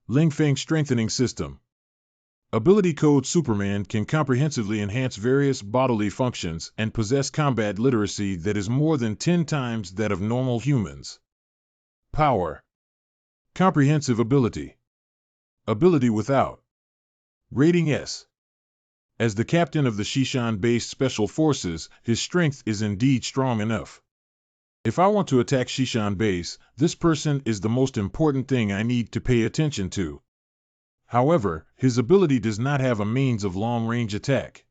Lingfeng strengthening system. Ability code Superman can comprehensively enhance various bodily functions and possess combat literacy that is more than 10 times that of normal humans. Power. Comprehensive ability. Ability without. Rating S. As the captain of the Shishan-based special forces, his strength is indeed strong enough. If I want to attack Shishan base, this person is the most important thing I need to pay attention to. However, his ability does not have a means of long-range attack.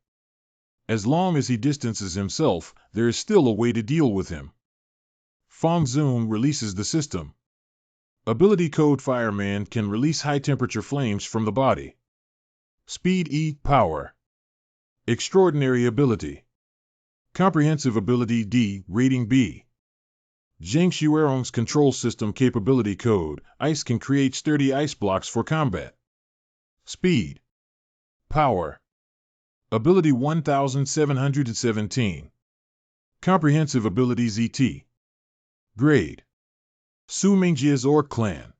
As long as he distances himself, there is still a way to deal with him. Fong Zun releases the system. Ability code Fireman can release high-temperature flames from the body. Speed E, Power. Extraordinary ability. Comprehensive ability D, Rating B. Zheng Xuerong's control system capability code, Ice can create sturdy ice blocks for combat. Speed. Power. Ability 1717. Comprehensive ability ZT. Grade. Su Mingjia's Orc Clan.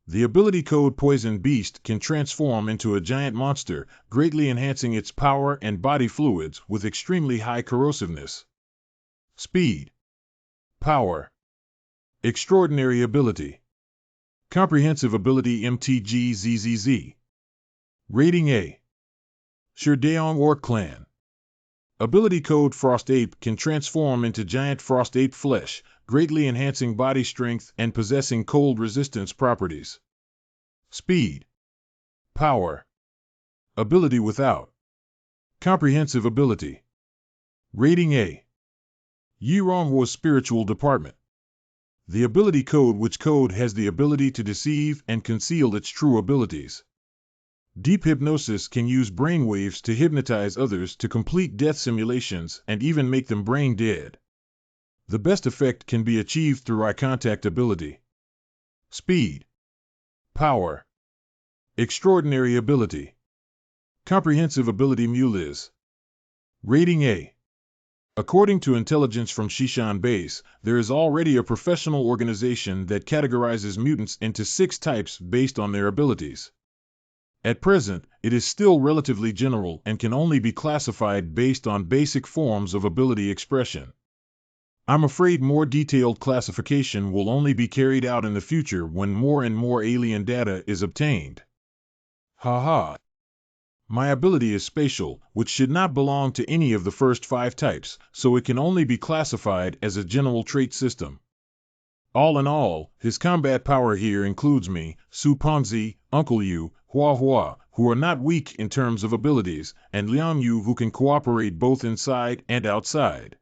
The ability code Poison Beast can transform into a giant monster, greatly enhancing its power and body fluids with extremely high corrosiveness. Speed. Power. Extraordinary ability. Comprehensive ability MTGZZZ. Rating A. Shirdaeong Orc Clan. Ability code Frost Ape can transform into giant frost ape flesh, greatly enhancing body strength and possessing cold resistance properties. Speed. Power. Ability without. Comprehensive ability. Rating A. Yirongwa's Spiritual Department. The ability code, which code has the ability to deceive and conceal its true abilities. Deep hypnosis can use brainwaves to hypnotize others to complete death simulations and even make them brain dead. The best effect can be achieved through eye contact ability. Speed. Power. Extraordinary ability. Comprehensive ability Muliz. Rating A. According to intelligence from Shishan Base, there is already a professional organization that categorizes mutants into 6 types based on their abilities. At present, it is still relatively general and can only be classified based on basic forms of ability expression. I'm afraid more detailed classification will only be carried out in the future when more and more alien data is obtained. Haha. My ability is spatial, which should not belong to any of the first 5 types, so it can only be classified as a general trait system. All in all, his combat power here includes me, Su Pengzi, Uncle Yu, Hua Hua, who are not weak in terms of abilities, and Liang Yu, who can cooperate both inside and outside.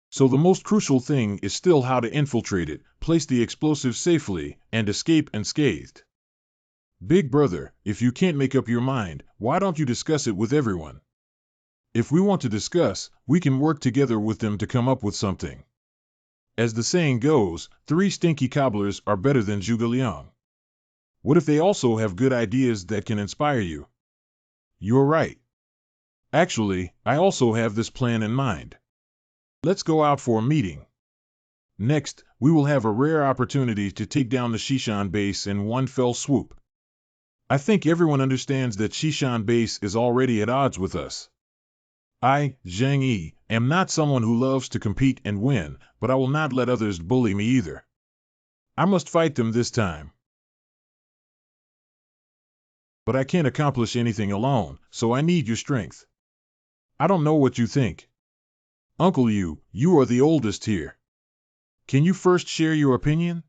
So the most crucial thing is still how to infiltrate it, place the explosives safely, and escape unscathed. Big brother, if you can't make up your mind, why don't you discuss it with everyone? If we want to discuss, we can work together with them to come up with something. As the saying goes, 3 stinky cobblers are better than Zhuge Liang. What if they also have good ideas that can inspire you? You're right. Actually, I also have this plan in mind. Let's go out for a meeting. Next, we will have a rare opportunity to take down the Shishan Base in one fell swoop. I think everyone understands that Shishan Base is already at odds with us. I, Zhang Yi, am not someone who loves to compete and win, but I will not let others bully me either. I must fight them this time. But I can't accomplish anything alone, so I need your strength. I don't know what you think. Uncle Yu, you are the oldest here. Can you first share your opinion?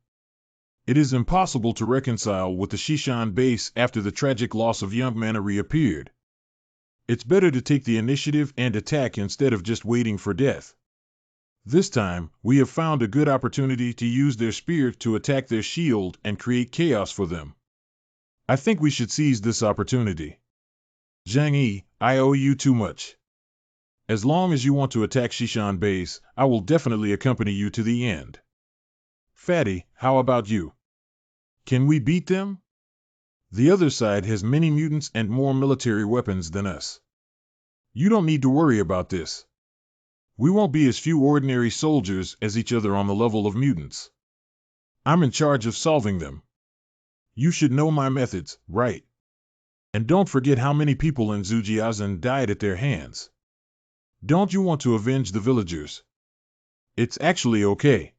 It is impossible to reconcile with the Shishan Base after the tragic loss of young Mana reappeared. It's better to take the initiative and attack instead of just waiting for death. This time, we have found a good opportunity to use their spear to attack their shield and create chaos for them. I think we should seize this opportunity. Zhang Yi, I owe you too much. As long as you want to attack Shishan Base, I will definitely accompany you to the end. Fatty, how about you? Can we beat them? The other side has many mutants and more military weapons than us. You don't need to worry about this. We won't be as few ordinary soldiers as each other on the level of mutants. I'm in charge of solving them. You should know my methods, right? And don't forget how many people in Zujiazan died at their hands. Don't you want to avenge the villagers? It's actually okay.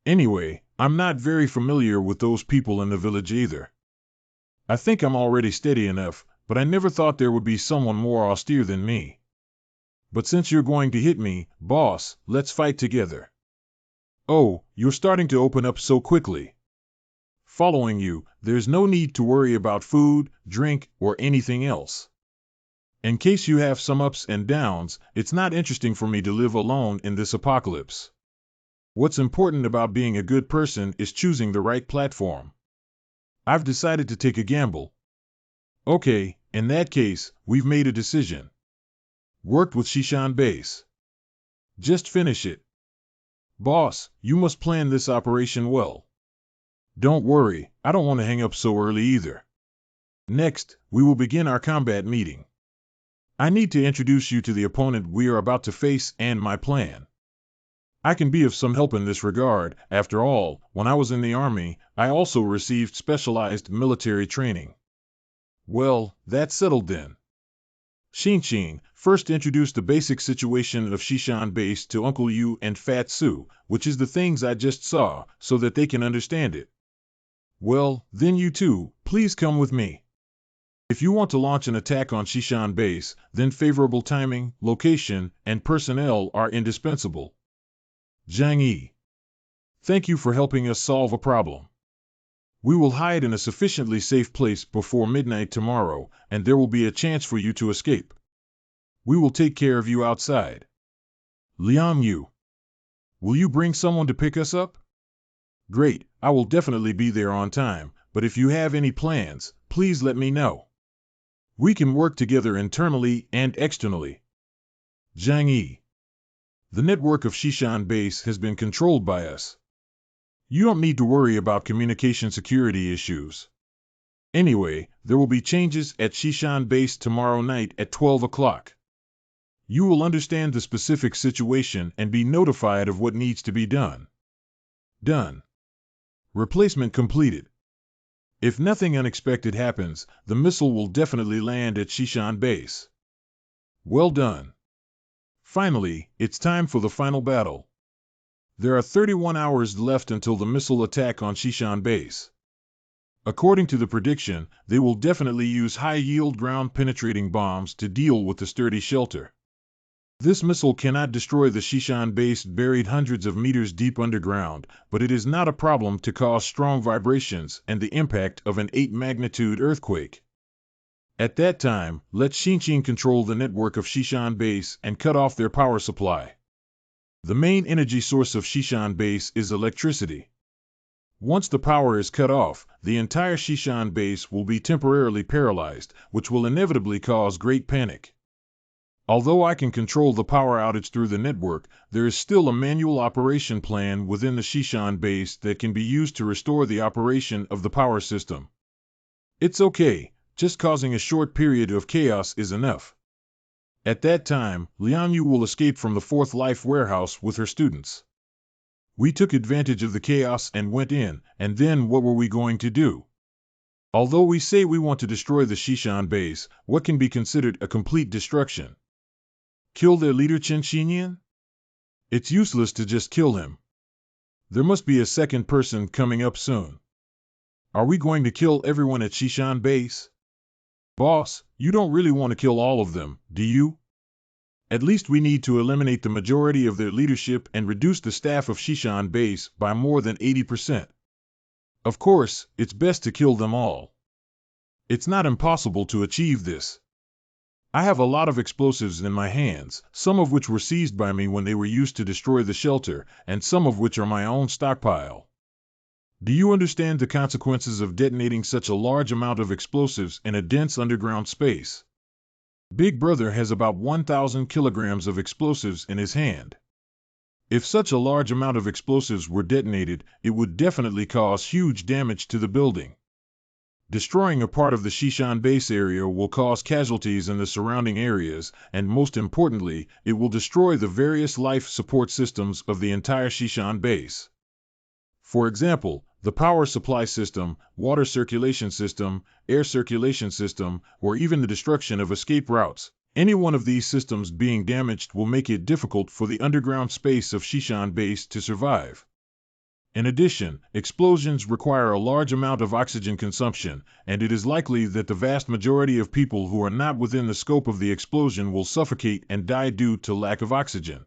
Anyway, I'm not very familiar with those people in the village either. I think I'm already steady enough, but I never thought there would be someone more austere than me. But since you're going to hit me, boss, let's fight together. Oh, you're starting to open up so quickly. Following you, there's no need to worry about food, drink, or anything else. In case you have some ups and downs, it's not interesting for me to live alone in this apocalypse. What's important about being a good person is choosing the right platform. I've decided to take a gamble. Okay, in that case, we've made a decision. Worked with Shishan Base. Just finish it. Boss, you must plan this operation well. Don't worry, I don't want to hang up so early either. Next, we will begin our combat meeting. I need to introduce you to the opponent we are about to face and my plan. I can be of some help in this regard. After all, when I was in the army, I also received specialized military training. Well, that's settled then. Xinshin, first introduce the basic situation of Shishan Base to Uncle Yu and Fat Sue, which is the things I just saw, so that they can understand it. Well, then you two, please come with me. If you want to launch an attack on Shishan Base, then favorable timing, location, and personnel are indispensable. Zhang Yi. Thank you for helping us solve a problem. We will hide in a sufficiently safe place before midnight tomorrow, and there will be a chance for you to escape. We will take care of you outside. Liang Yu. Will you bring someone to pick us up? Great, I will definitely be there on time, but if you have any plans, please let me know. We can work together internally and externally. Zhang Yi. The network of Shishan Base has been controlled by us. You don't need to worry about communication security issues. Anyway, there will be changes at Shishan Base tomorrow night at 12 o'clock. You will understand the specific situation and be notified of what needs to be done. Done. Replacement completed. If nothing unexpected happens, the missile will definitely land at Shishan Base. Well done. Finally, it's time for the final battle. There are 31 hours left until the missile attack on Shishan Base. According to the prediction, they will definitely use high-yield ground-penetrating bombs to deal with the sturdy shelter. This missile cannot destroy the Shishan Base buried hundreds of meters deep underground, but it is not a problem to cause strong vibrations and the impact of an 8-magnitude earthquake. At that time, let Xinqian control the network of Shishan Base and cut off their power supply. The main energy source of Shishan Base is electricity. Once the power is cut off, the entire Shishan Base will be temporarily paralyzed, which will inevitably cause great panic. Although I can control the power outage through the network, there is still a manual operation plan within the Shishan Base that can be used to restore the operation of the power system. It's okay, just causing a short period of chaos is enough. At that time, Liang Yu will escape from the Fourth Life warehouse with her students. We took advantage of the chaos and went in, and then what were we going to do? Although we say we want to destroy the Shishan Base, what can be considered a complete destruction? Kill their leader Qin Xinyan? It's useless to just kill him. There must be a second person coming up soon. Are we going to kill everyone at Shishan Base? Boss, you don't really want to kill all of them, do you? At least we need to eliminate the majority of their leadership and reduce the staff of Shishan Base by more than 80%. Of course, it's best to kill them all. It's not impossible to achieve this. I have a lot of explosives in my hands, some of which were seized by me when they were used to destroy the shelter, and some of which are my own stockpile. Do you understand the consequences of detonating such a large amount of explosives in a dense underground space? Big Brother has about 1,000 kilograms of explosives in his hand. If such a large amount of explosives were detonated, it would definitely cause huge damage to the building. Destroying a part of the Shishan Base area will cause casualties in the surrounding areas, and most importantly, it will destroy the various life support systems of the entire Shishan Base. For example, the power supply system, water circulation system, air circulation system, or even the destruction of escape routes. Any one of these systems being damaged will make it difficult for the underground space of Shishan Base to survive. In addition, explosions require a large amount of oxygen consumption, and it is likely that the vast majority of people who are not within the scope of the explosion will suffocate and die due to lack of oxygen.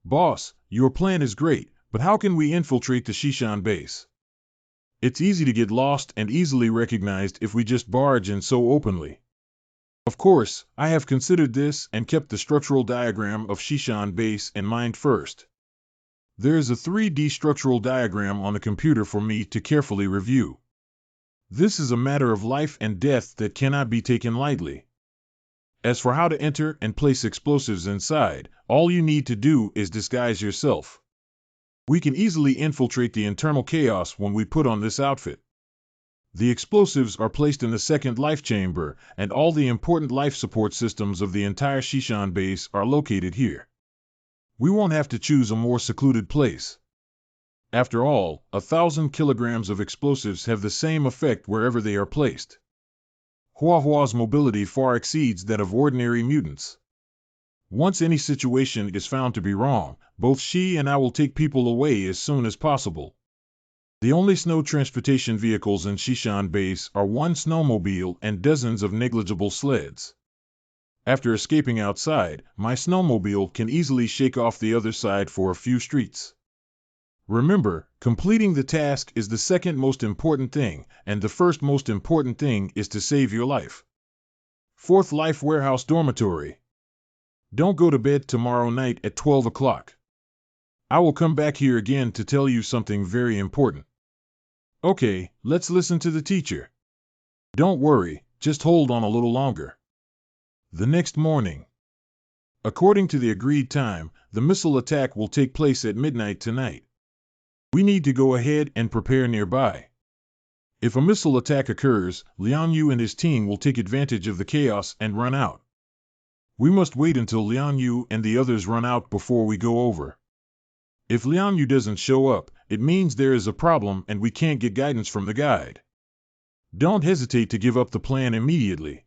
Boss, your plan is great, but how can we infiltrate the Shishan Base? It's easy to get lost and easily recognized if we just barge in so openly. Of course, I have considered this and kept the structural diagram of Shishan Base in mind first. There is a 3D structural diagram on the computer for me to carefully review. This is a matter of life and death that cannot be taken lightly. As for how to enter and place explosives inside, all you need to do is disguise yourself. We can easily infiltrate the internal chaos when we put on this outfit. The explosives are placed in the second life chamber, and all the important life support systems of the entire Shishan Base are located here. We won't have to choose a more secluded place. After all, 1,000 kilograms of explosives have the same effect wherever they are placed. Huahua's mobility far exceeds that of ordinary mutants. Once any situation is found to be wrong, both she and I will take people away as soon as possible. The only snow transportation vehicles in Shishan Base are one snowmobile and dozens of negligible sleds. After escaping outside, my snowmobile can easily shake off the other side for a few streets. Remember, completing the task is the second most important thing, and the first most important thing is to save your life. 4th Life Warehouse Dormitory. Don't go to bed tomorrow night at 12 o'clock. I will come back here again to tell you something very important. Okay, let's listen to the teacher. Don't worry, just hold on a little longer. The next morning. According to the agreed time, the missile attack will take place at midnight tonight. We need to go ahead and prepare nearby. If a missile attack occurs, Liang Yu and his team will take advantage of the chaos and run out. We must wait until Liang Yu and the others run out before we go over. If Liang Yu doesn't show up, it means there is a problem and we can't get guidance from the guide. Don't hesitate to give up the plan immediately.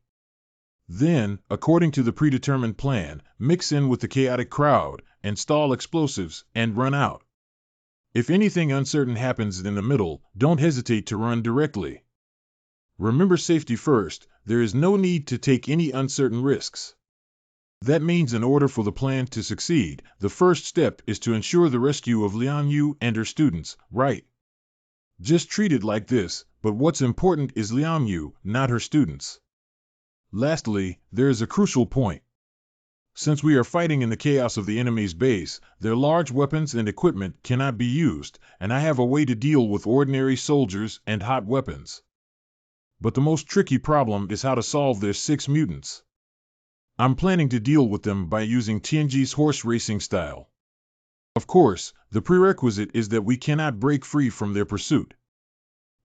Then, according to the predetermined plan, mix in with the chaotic crowd, install explosives, and run out. If anything uncertain happens in the middle, don't hesitate to run directly. Remember safety first, there is no need to take any uncertain risks. That means in order for the plan to succeed, the first step is to ensure the rescue of Liang Yu and her students, right? Just treat it like this, but what's important is Liang Yu, not her students. Lastly, there is a crucial point. Since we are fighting in the chaos of the enemy's base, their large weapons and equipment cannot be used, and I have a way to deal with ordinary soldiers and hot weapons. But the most tricky problem is how to solve their 6 mutants. I'm planning to deal with them by using Tianji's horse racing style. Of course, the prerequisite is that we cannot break free from their pursuit.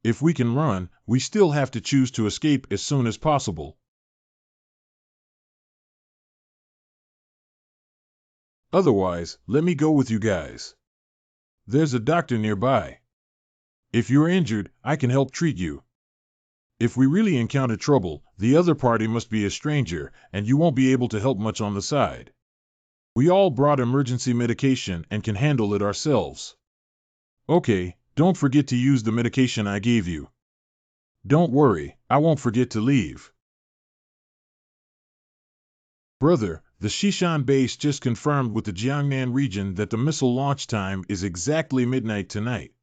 If we can run, we still have to choose to escape as soon as possible. Otherwise, let me go with you guys. There's a doctor nearby. If you're injured, I can help treat you. If we really encounter trouble, the other party must be a stranger, and you won't be able to help much on the side. We all brought emergency medication and can handle it ourselves. Okay, don't forget to use the medication I gave you. Don't worry, I won't forget to leave. Brother, the Shishan base just confirmed with the Jiangnan region that the missile launch time is exactly midnight tonight.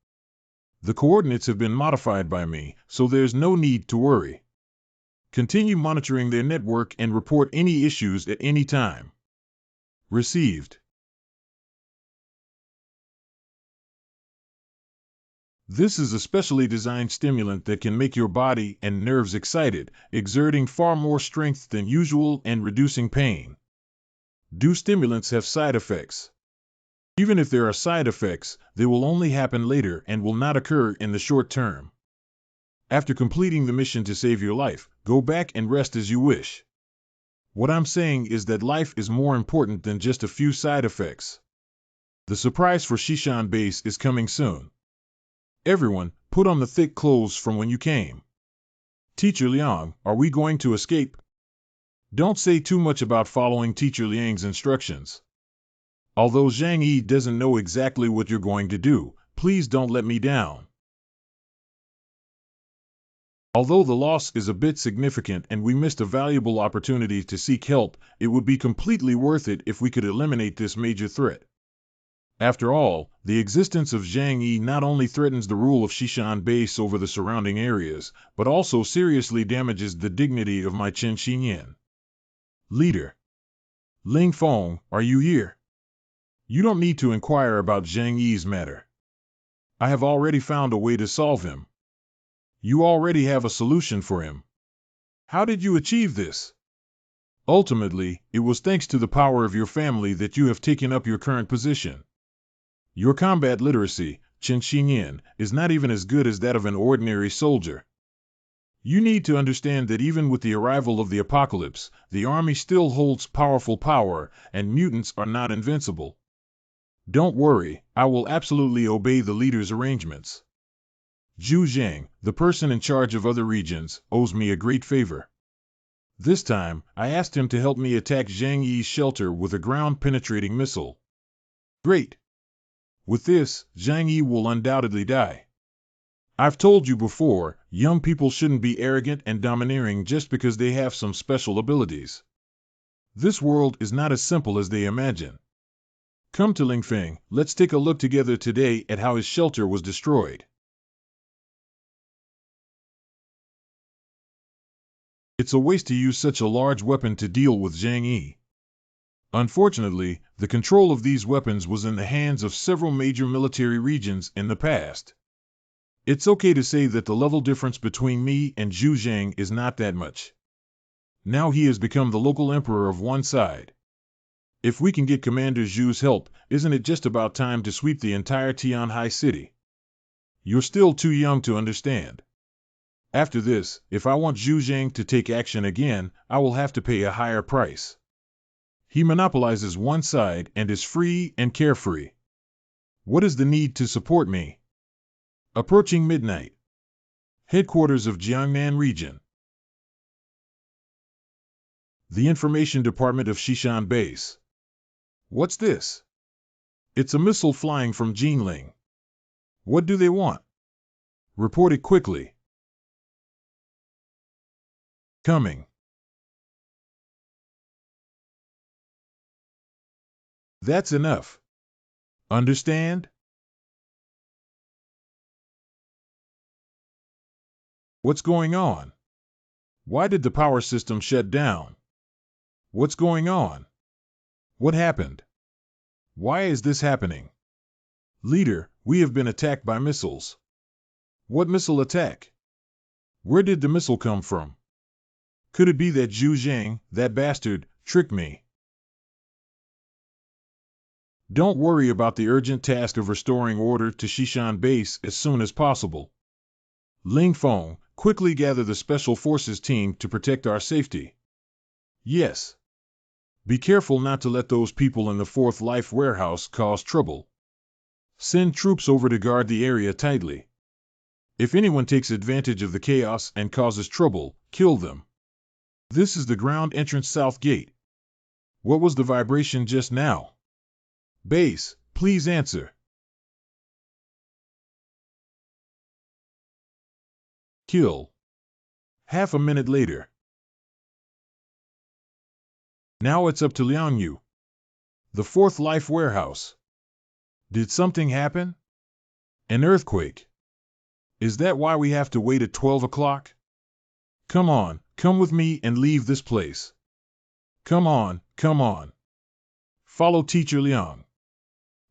The coordinates have been modified by me, so there's no need to worry. Continue monitoring their network and report any issues at any time. Received. This is a specially designed stimulant that can make your body and nerves excited, exerting far more strength than usual and reducing pain. Do stimulants have side effects? Even if there are side effects, they will only happen later and will not occur in the short term. After completing the mission to save your life, go back and rest as you wish. What I'm saying is that life is more important than just a few side effects. The surprise for Shishan Base is coming soon. Everyone, put on the thick clothes from when you came. Teacher Liang, are we going to escape? Don't say too much about following Teacher Liang's instructions. Although Zhang Yi doesn't know exactly what you're going to do, please don't let me down. Although the loss is a bit significant and we missed a valuable opportunity to seek help, it would be completely worth it if we could eliminate this major threat. After all, the existence of Zhang Yi not only threatens the rule of Shishan Base over the surrounding areas, but also seriously damages the dignity of my Chen Xinyan. Leader. Ling Feng, are you here? You don't need to inquire about Zhang Yi's matter. I have already found a way to solve him. You already have a solution for him. How did you achieve this? Ultimately, it was thanks to the power of your family that you have taken up your current position. Your combat literacy, Chen Xinyan, is not even as good as that of an ordinary soldier. You need to understand that even with the arrival of the apocalypse, the army still holds powerful power, and mutants are not invincible. Don't worry, I will absolutely obey the leader's arrangements. Zhu Zhang, the person in charge of other regions, owes me a great favor. This time, I asked him to help me attack Zhang Yi's shelter with a ground-penetrating missile. Great! With this, Zhang Yi will undoubtedly die. I've told you before, young people shouldn't be arrogant and domineering just because they have some special abilities. This world is not as simple as they imagine. Come to Lingfeng, let's take a look together today at how his shelter was destroyed. It's a waste to use such a large weapon to deal with Zhang Yi. Unfortunately, the control of these weapons was in the hands of several major military regions in the past. It's okay to say that the level difference between me and Zhu Zhang is not that much. Now he has become the local emperor of one side. If we can get Commander Zhu's help, isn't it just about time to sweep the entire Tianhai city? You're still too young to understand. After this, if I want Zhu Zhang to take action again, I will have to pay a higher price. He monopolizes one side and is free and carefree. What is the need to support me? Approaching midnight. Headquarters of Jiangnan Region. The Information Department of Xishan Base. What's this? It's a missile flying from Jinling. What do they want? Report it quickly. Coming. That's enough. Understand? What's going on? Why did the power system shut down? What's going on? What happened? Why is this happening? Leader, we have been attacked by missiles. What missile attack? Where did the missile come from? Could it be that Zhu Zhang, that bastard, tricked me? Don't worry about the urgent task of restoring order to Xishan Base as soon as possible. Ling Feng, quickly gather the Special Forces team to protect our safety. Yes. Be careful not to let those people in the Fourth Life warehouse cause trouble. Send troops over to guard the area tightly. If anyone takes advantage of the chaos and causes trouble, kill them. This is the ground entrance south gate. What was the vibration just now? Base, please answer. Kill. Half a minute later. Now it's up to Liang Yu. The Fourth Life warehouse. Did something happen? An earthquake. Is that why we have to wait at 12 o'clock? Come on, come with me and leave this place. Come on, come on. Follow Teacher Liang.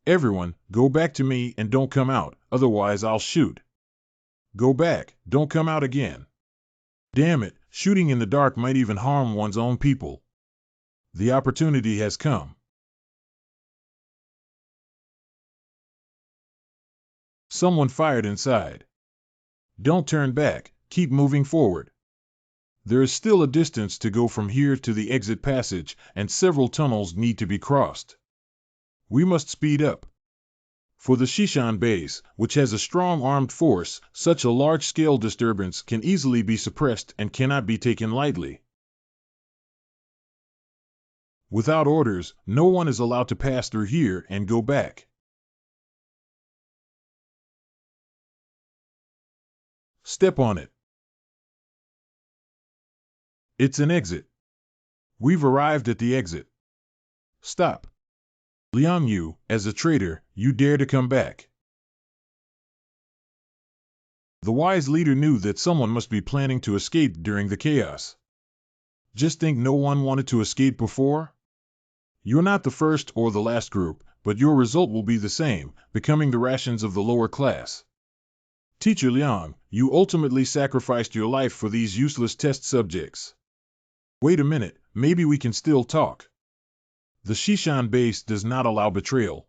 Everyone, go back to me and don't come out, otherwise I'll shoot. Go back, don't come out again. Damn it, shooting in the dark might even harm one's own people. The opportunity has come. Someone fired inside. Don't turn back, keep moving forward. There is still a distance to go from here to the exit passage, and several tunnels need to be crossed. We must speed up. For the Xishan base, which has a strong armed force, such a large-scale disturbance can easily be suppressed and cannot be taken lightly. Without orders, no one is allowed to pass through here and go back. Step on it. It's an exit. We've arrived at the exit. Stop. Liang Yu, as a traitor, you dare to come back. The wise leader knew that someone must be planning to escape during the chaos. Just think no one wanted to escape before? You're not the first or the last group, but your result will be the same, becoming the rations of the lower class. Teacher Liang, you ultimately sacrificed your life for these useless test subjects. Wait a minute, maybe we can still talk. The Xishan base does not allow betrayal.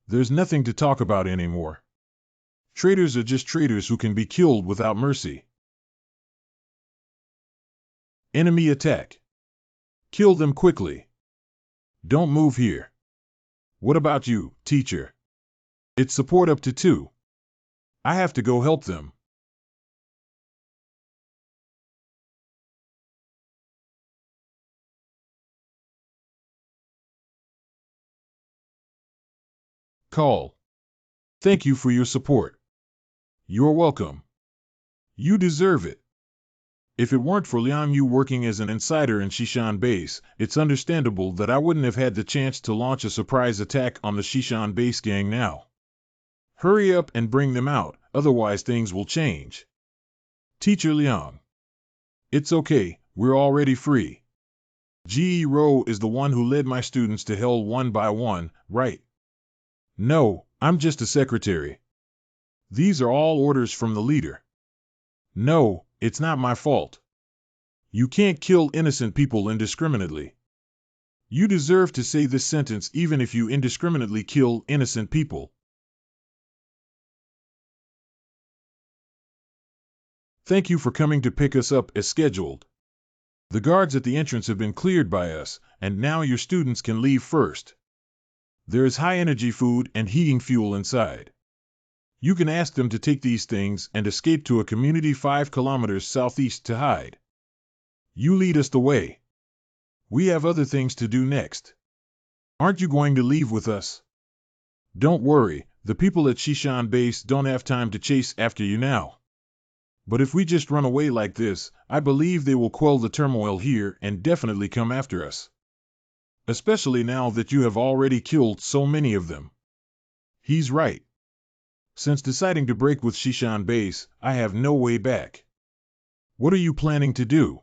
There's nothing to talk about anymore. Traitors are just traitors who can be killed without mercy. Enemy attack. Kill them quickly. Don't move here. What about you, teacher? It's support up to 2. I have to go help them. Call. Thank you for your support. You're welcome. You deserve it. If it weren't for Liang Yu working as an insider in Shishan base, it's understandable that I wouldn't have had the chance to launch a surprise attack on the Shishan base gang now. Hurry up and bring them out, otherwise things will change. Teacher Liang. It's okay, we're already free. Ge Ro is the one who led my students to hell one by one, right? No, I'm just a secretary. These are all orders from the leader. No, it's not my fault. You can't kill innocent people indiscriminately. You deserve to say this sentence even if you indiscriminately kill innocent people. Thank you for coming to pick us up as scheduled. The guards at the entrance have been cleared by us, and now your students can leave first. There is high-energy food and heating fuel inside. You can ask them to take these things and escape to a community 5 kilometers southeast to hide. You lead us the way. We have other things to do next. Aren't you going to leave with us? Don't worry, the people at Shishan base don't have time to chase after you now. But if we just run away like this, I believe they will quell the turmoil here and definitely come after us. Especially now that you have already killed so many of them. He's right. Since deciding to break with Shishan base, I have no way back. What are you planning to do?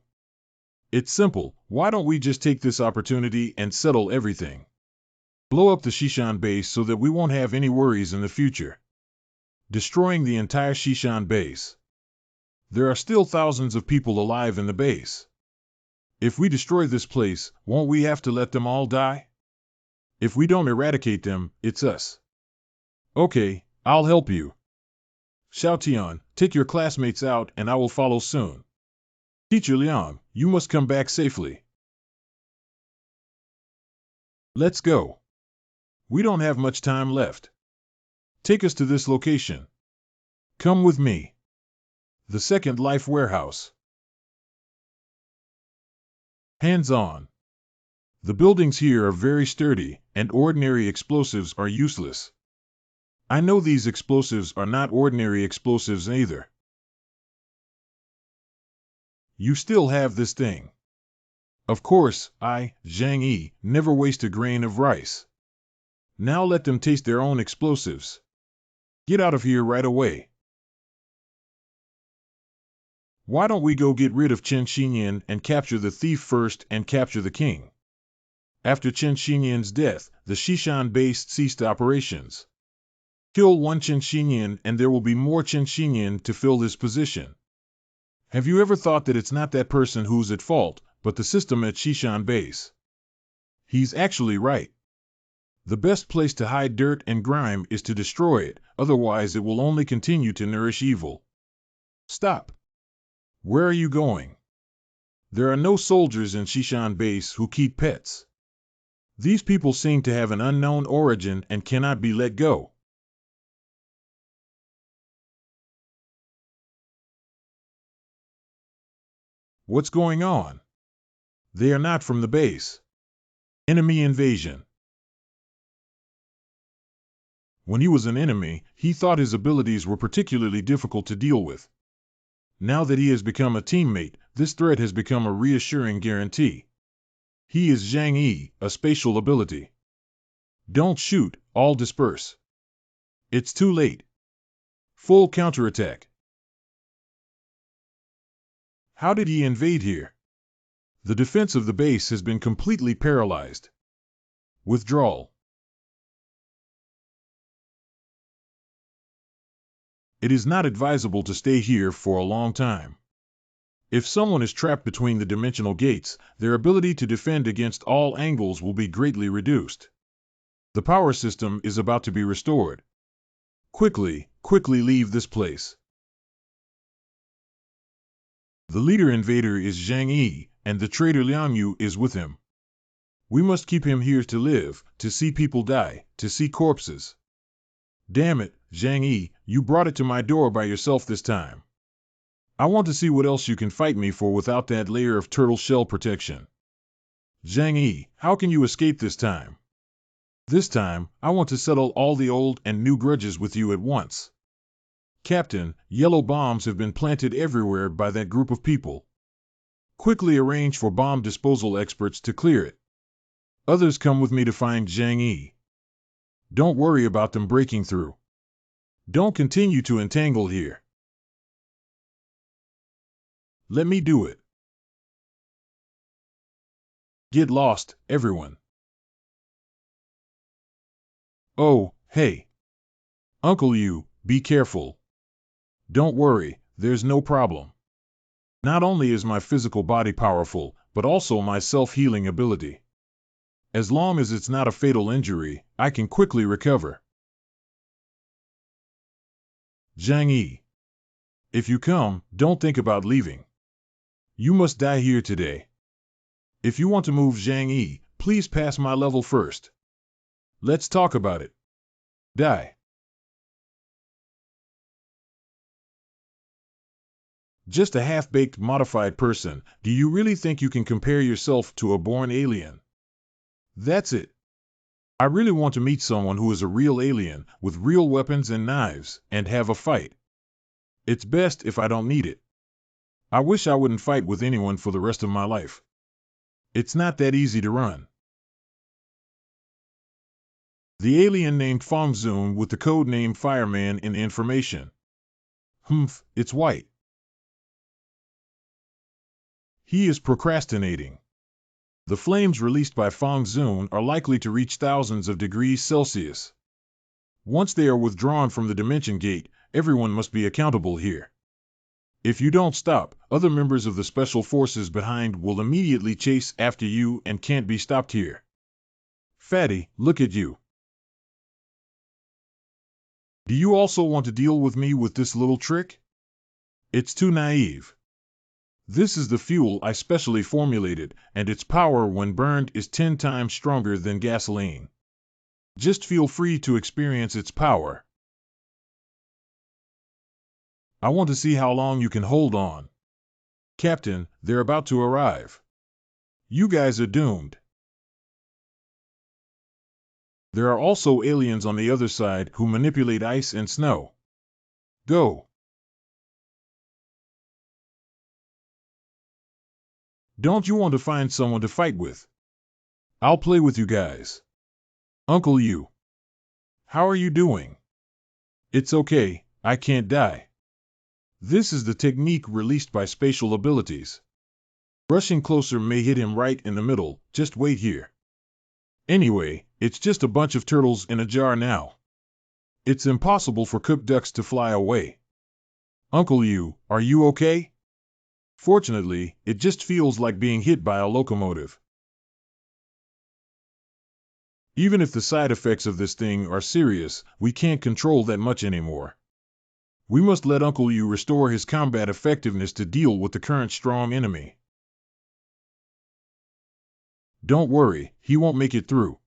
It's simple, why don't we just take this opportunity and settle everything? Blow up the Shishan base so that we won't have any worries in the future. Destroying the entire Shishan base. There are still thousands of people alive in the base. If we destroy this place, won't we have to let them all die? If we don't eradicate them, it's us. Okay, I'll help you. Xiaotian, take your classmates out and I will follow soon. Teacher Liang, you must come back safely. Let's go. We don't have much time left. Take us to this location. Come with me. The Second Life Warehouse. Hands on. The buildings here are very sturdy, and ordinary explosives are useless. I know these explosives are not ordinary explosives either. You still have this thing. Of course, I, Zhang Yi, never waste a grain of rice. Now let them taste their own explosives. Get out of here right away. Why don't we go get rid of Chen Xinyan and capture the thief first and capture the king? After Chen Xinyan's death, the Shishan base ceased operations. Kill one Chen Xinyan and there will be more Chen Xinyan to fill this position. Have you ever thought that it's not that person who's at fault, but the system at Shishan base? He's actually right. The best place to hide dirt and grime is to destroy it, otherwise it will only continue to nourish evil. Stop. Where are you going? There are no soldiers in Shishan base who keep pets. These people seem to have an unknown origin and cannot be let go. What's going on? They are not from the base. Enemy invasion. When he was an enemy, he thought his abilities were particularly difficult to deal with. Now that he has become a teammate, this threat has become a reassuring guarantee. He is Zhang Yi, a spatial ability. Don't shoot, all disperse. It's too late. Full counterattack. How did he invade here? The defense of the base has been completely paralyzed. Withdrawal. It is not advisable to stay here for a long time. If someone is trapped between the dimensional gates, their ability to defend against all angles will be greatly reduced. The power system is about to be restored. Quickly leave this place. The leader invader is Zhang Yi, and the traitor Liang Yu is with him. We must keep him here to live, to see people die, to see corpses. Damn it, Zhang Yi, you brought it to my door by yourself this time. I want to see what else you can fight me for without that layer of turtle shell protection. Zhang Yi, how can you escape this time? This time, I want to settle all the old and new grudges with you at once. Captain, yellow bombs have been planted everywhere by that group of people. Quickly arrange for bomb disposal experts to clear it. Others come with me to find Zhang Yi. Don't worry about them breaking through. Don't continue to entangle here. Let me do it. Get lost, everyone. Oh, hey. Uncle you, be careful. Don't worry, there's no problem. Not only is my physical body powerful, but also my self-healing ability. As long as it's not a fatal injury, I can quickly recover. Zhang Yi. If you come, don't think about leaving. You must die here today. If you want to move Zhang Yi, please pass my level first. Let's talk about it. Die. Just a half-baked modified person, do you really think you can compare yourself to a born alien? That's it. I really want to meet someone who is a real alien, with real weapons and knives, and have a fight. It's best if I don't need it. I wish I wouldn't fight with anyone for the rest of my life. It's not that easy to run. The alien named Feng Zun with the code name Fireman in the information. Humph, it's white. He is procrastinating. The flames released by Feng Zun are likely to reach thousands of degrees Celsius. Once they are withdrawn from the dimension gate, everyone must be accountable here. If you don't stop, other members of the special forces behind will immediately chase after you and can't be stopped here. Fatty, look at you. Do you also want to deal with me with this little trick? It's too naive. This is the fuel I specially formulated, and its power when burned is 10 times stronger than gasoline. Just feel free to experience its power. I want to see how long you can hold on. Captain, they're about to arrive. You guys are doomed. There are also aliens on the other side who manipulate ice and snow. Go. Don't you want to find someone to fight with? I'll play with you guys. Uncle you. How are you doing? It's okay, I can't die. This is the technique released by spatial abilities. Rushing closer may hit him right in the middle, just wait here. Anyway, it's just a bunch of turtles in a jar now. It's impossible for cooked ducks to fly away. Uncle you, are you okay? Fortunately, it just feels like being hit by a locomotive. Even if the side effects of this thing are serious, we can't control that much anymore. We must let Uncle you restore his combat effectiveness to deal with the current strong enemy. Don't worry, he won't make it through.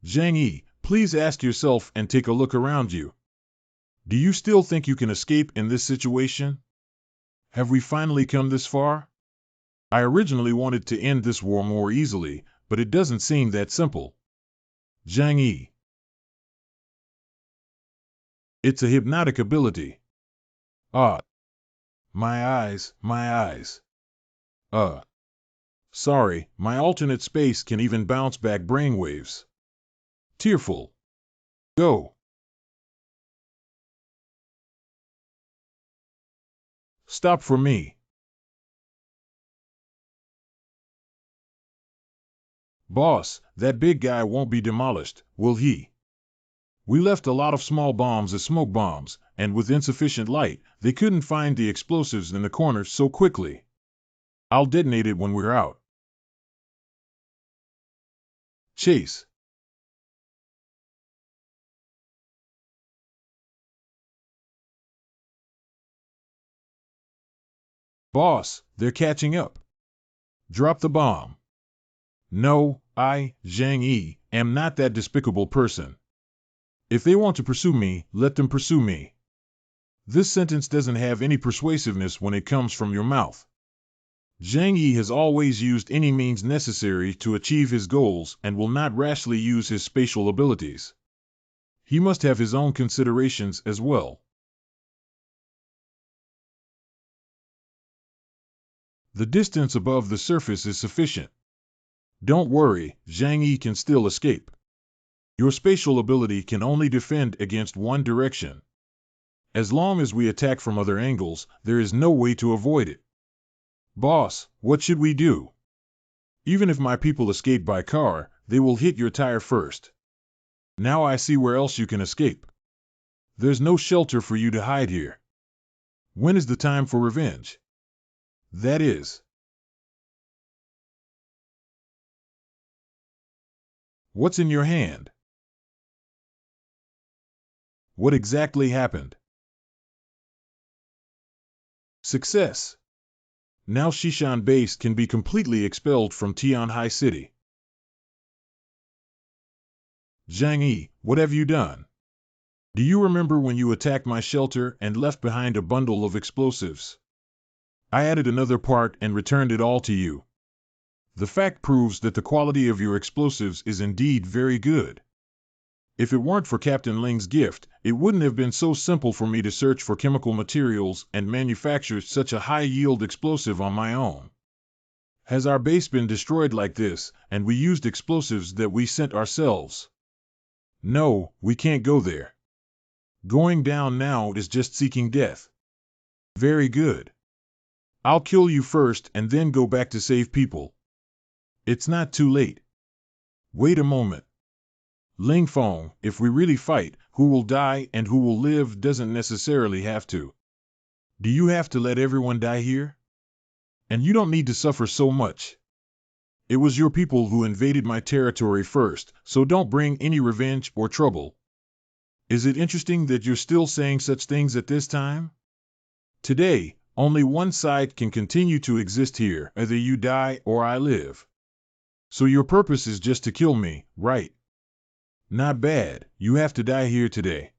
Zhang Yi, please ask yourself and take a look around you. Do you still think you can escape in this situation? Have we finally come this far? I originally wanted to end this war more easily, but it doesn't seem that simple. Zhang Yi. It's a hypnotic ability. Ah. My eyes, my eyes. Sorry, my alternate space can even bounce back brainwaves. Tearful. Go. Stop for me. Boss, that big guy won't be demolished, will he? We left a lot of small bombs as smoke bombs, and with insufficient light, they couldn't find the explosives in the corners so quickly. I'll detonate it when we're out. Chase. Boss, they're catching up. Drop the bomb. No, I, Zhang Yi, am not that despicable person. If they want to pursue me, let them pursue me. This sentence doesn't have any persuasiveness when it comes from your mouth. Zhang Yi has always used any means necessary to achieve his goals and will not rashly use his spatial abilities. He must have his own considerations as well. The distance above the surface is sufficient. Don't worry, Zhang Yi can still escape. Your spatial ability can only defend against one direction. As long as we attack from other angles, there is no way to avoid it. Boss, what should we do? Even if my people escape by car, they will hit your tire first. Now I see where else you can escape. There's no shelter for you to hide here. When is the time for revenge? That is. What's in your hand? What exactly happened? Success. Now Shishan base can be completely expelled from Tianhai City. Zhang Yi, what have you done? Do you remember when you attacked my shelter and left behind a bundle of explosives? I added another part and returned it all to you. The fact proves that the quality of your explosives is indeed very good. If it weren't for Captain Ling's gift, it wouldn't have been so simple for me to search for chemical materials and manufacture such a high-yield explosive on my own. Has our base been destroyed like this, and we used explosives that we sent ourselves? No, we can't go there. Going down now is just seeking death. Very good. I'll kill you first and then go back to save people. It's not too late. Wait a moment. Ling Feng, if we really fight, who will die and who will live doesn't necessarily have to. Do you have to let everyone die here? And you don't need to suffer so much. It was your people who invaded my territory first, so don't bring any revenge or trouble. Is it interesting that you're still saying such things at this time? Today, only one side can continue to exist here, either you die or I live. So your purpose is just to kill me, right? Not bad, you have to die here today.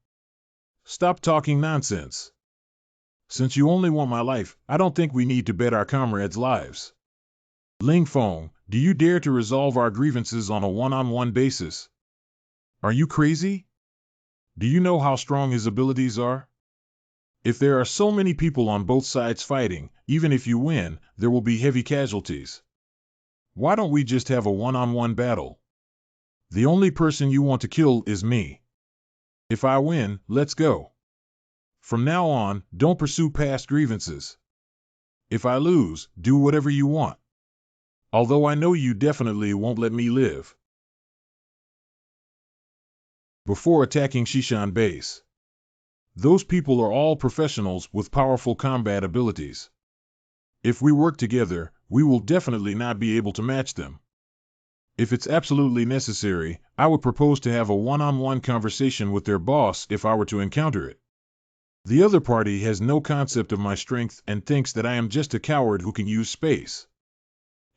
Stop talking nonsense. Since you only want my life, I don't think we need to bet our comrades' lives. Ling Feng, do you dare to resolve our grievances on a one-on-one basis? Are you crazy? Do you know how strong his abilities are? If there are so many people on both sides fighting, even if you win, there will be heavy casualties. Why don't we just have a one-on-one battle? The only person you want to kill is me. If I win, let's go. From now on, don't pursue past grievances. If I lose, do whatever you want. Although I know you definitely won't let me live. Before attacking Shishan base. Those people are all professionals with powerful combat abilities. If we work together, we will definitely not be able to match them. If it's absolutely necessary, I would propose to have a one-on-one conversation with their boss if I were to encounter it. The other party has no concept of my strength and thinks that I am just a coward who can use space.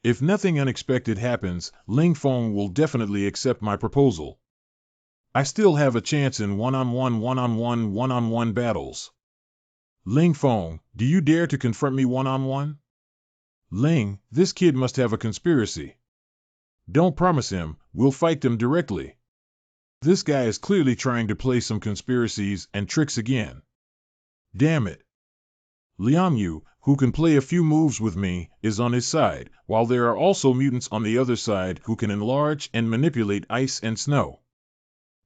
If nothing unexpected happens, Ling Feng will definitely accept my proposal. I still have a chance in one-on-one battles. Ling Feng, do you dare to confront me one-on-one? Ling, this kid must have a conspiracy. Don't promise him, we'll fight them directly. This guy is clearly trying to play some conspiracies and tricks again. Damn it. Liang Yu, who can play a few moves with me, is on his side, while there are also mutants on the other side who can enlarge and manipulate ice and snow.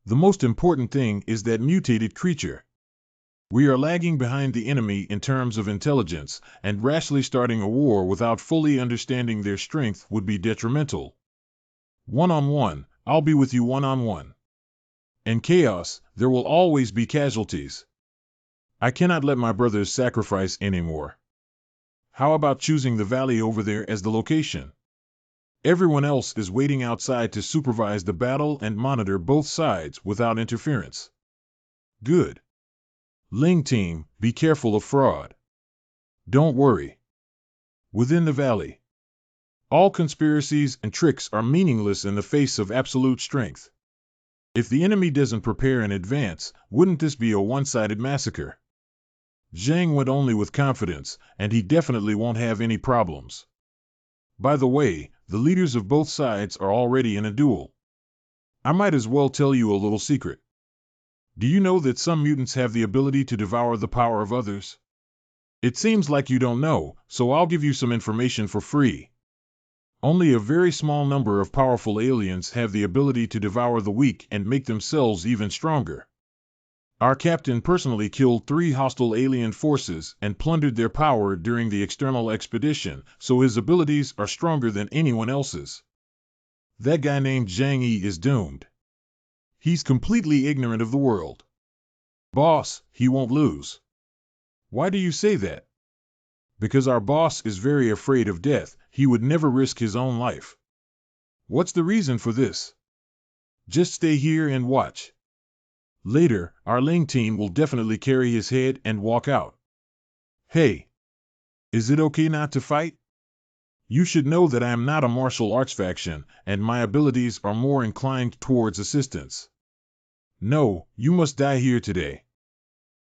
The most important thing is that mutated creature. We are lagging behind the enemy in terms of intelligence, and rashly starting a war without fully understanding their strength would be detrimental. One-on-one, I'll be with you one-on-one. In chaos, there will always be casualties. I cannot let my brothers sacrifice anymore. How about choosing the valley over there as the location? Everyone else is waiting outside to supervise the battle and monitor both sides without interference. Good. Ling team, be careful of fraud. Don't worry. Within the valley. All conspiracies and tricks are meaningless in the face of absolute strength. If the enemy doesn't prepare in advance, wouldn't this be a one-sided massacre? Zhang went only with confidence, and he definitely won't have any problems. By the way, the leaders of both sides are already in a duel. I might as well tell you a little secret. Do you know that some mutants have the ability to devour the power of others? It seems like you don't know, so I'll give you some information for free. Only a very small number of powerful aliens have the ability to devour the weak and make themselves even stronger. Our captain personally killed 3 hostile alien forces and plundered their power during the external expedition, so his abilities are stronger than anyone else's. That guy named Zhang Yi is doomed. He's completely ignorant of the world. Boss, he won't lose. Why do you say that? Because our boss is very afraid of death. He would never risk his own life. What's the reason for this? Just stay here and watch. Later, our Ling team will definitely carry his head and walk out. Hey, is it okay not to fight? You should know that I am not a martial arts faction, and my abilities are more inclined towards assistance. No, you must die here today.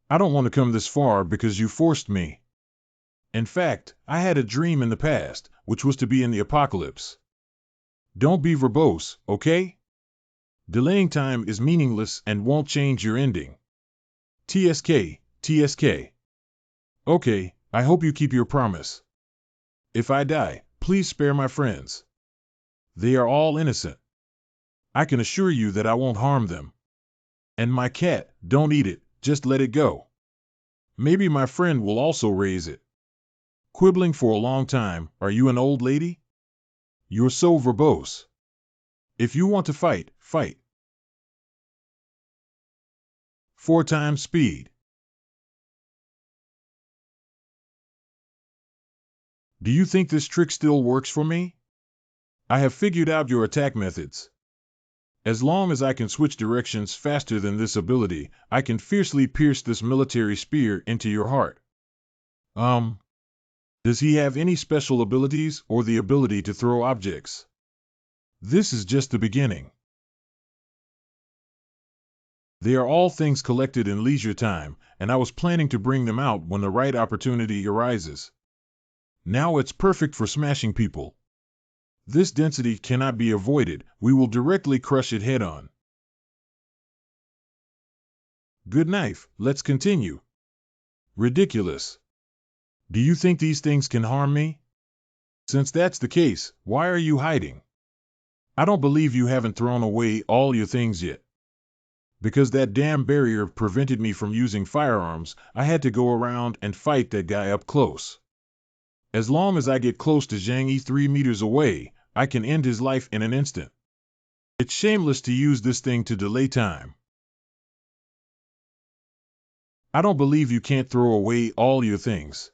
I don't want to come this far because you forced me. In fact, I had a dream in the past, which was to be in the apocalypse. Don't be verbose, okay? Delaying time is meaningless and won't change your ending. TSK, TSK. Okay, I hope you keep your promise. If I die, please spare my friends. They are all innocent. I can assure you that I won't harm them. And my cat, don't eat it, just let it go. Maybe my friend will also raise it. Quibbling for a long time, are you an old lady? You're so verbose. If you want to fight, fight. 4 times speed. Do you think this trick still works for me? I have figured out your attack methods. As long as I can switch directions faster than this ability, I can fiercely pierce this military spear into your heart. Does he have any special abilities or the ability to throw objects? This is just the beginning. They are all things collected in leisure time, and I was planning to bring them out when the right opportunity arises. Now it's perfect for smashing people. This density cannot be avoided. We will directly crush it head-on. Good knife, let's continue. Ridiculous. Do you think these things can harm me? Since that's the case, why are you hiding? I don't believe you haven't thrown away all your things yet. Because that damn barrier prevented me from using firearms, I had to go around and fight that guy up close. As long as I get close to Zhang Yi 3 meters away, I can end his life in an instant. It's shameless to use this thing to delay time. I don't believe you can't throw away all your things.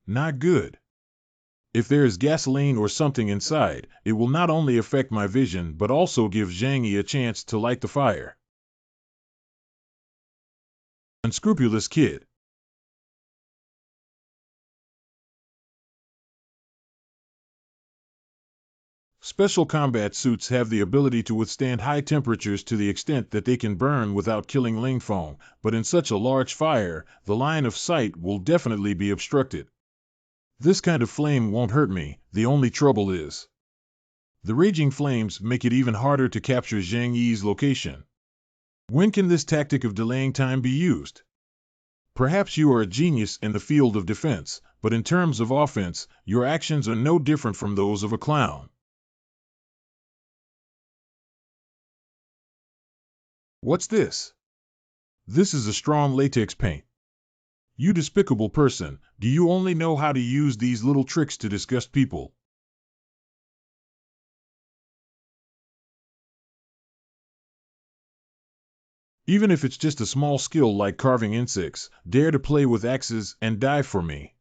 Not good. If there is gasoline or something inside, it will not only affect my vision but also give Zhang Yi a chance to light the fire. Unscrupulous kid. Special combat suits have the ability to withstand high temperatures to the extent that they can burn without killing Ling Feng, but in such a large fire, the line of sight will definitely be obstructed. This kind of flame won't hurt me, the only trouble is the raging flames make it even harder to capture Zhang Yi's location. When can this tactic of delaying time be used? Perhaps you are a genius in the field of defense, but in terms of offense, your actions are no different from those of a clown. What's this? This is a strong latex paint. You despicable person, do you only know how to use these little tricks to disgust people? Even if it's just a small skill like carving insects, dare to play with axes and die for me.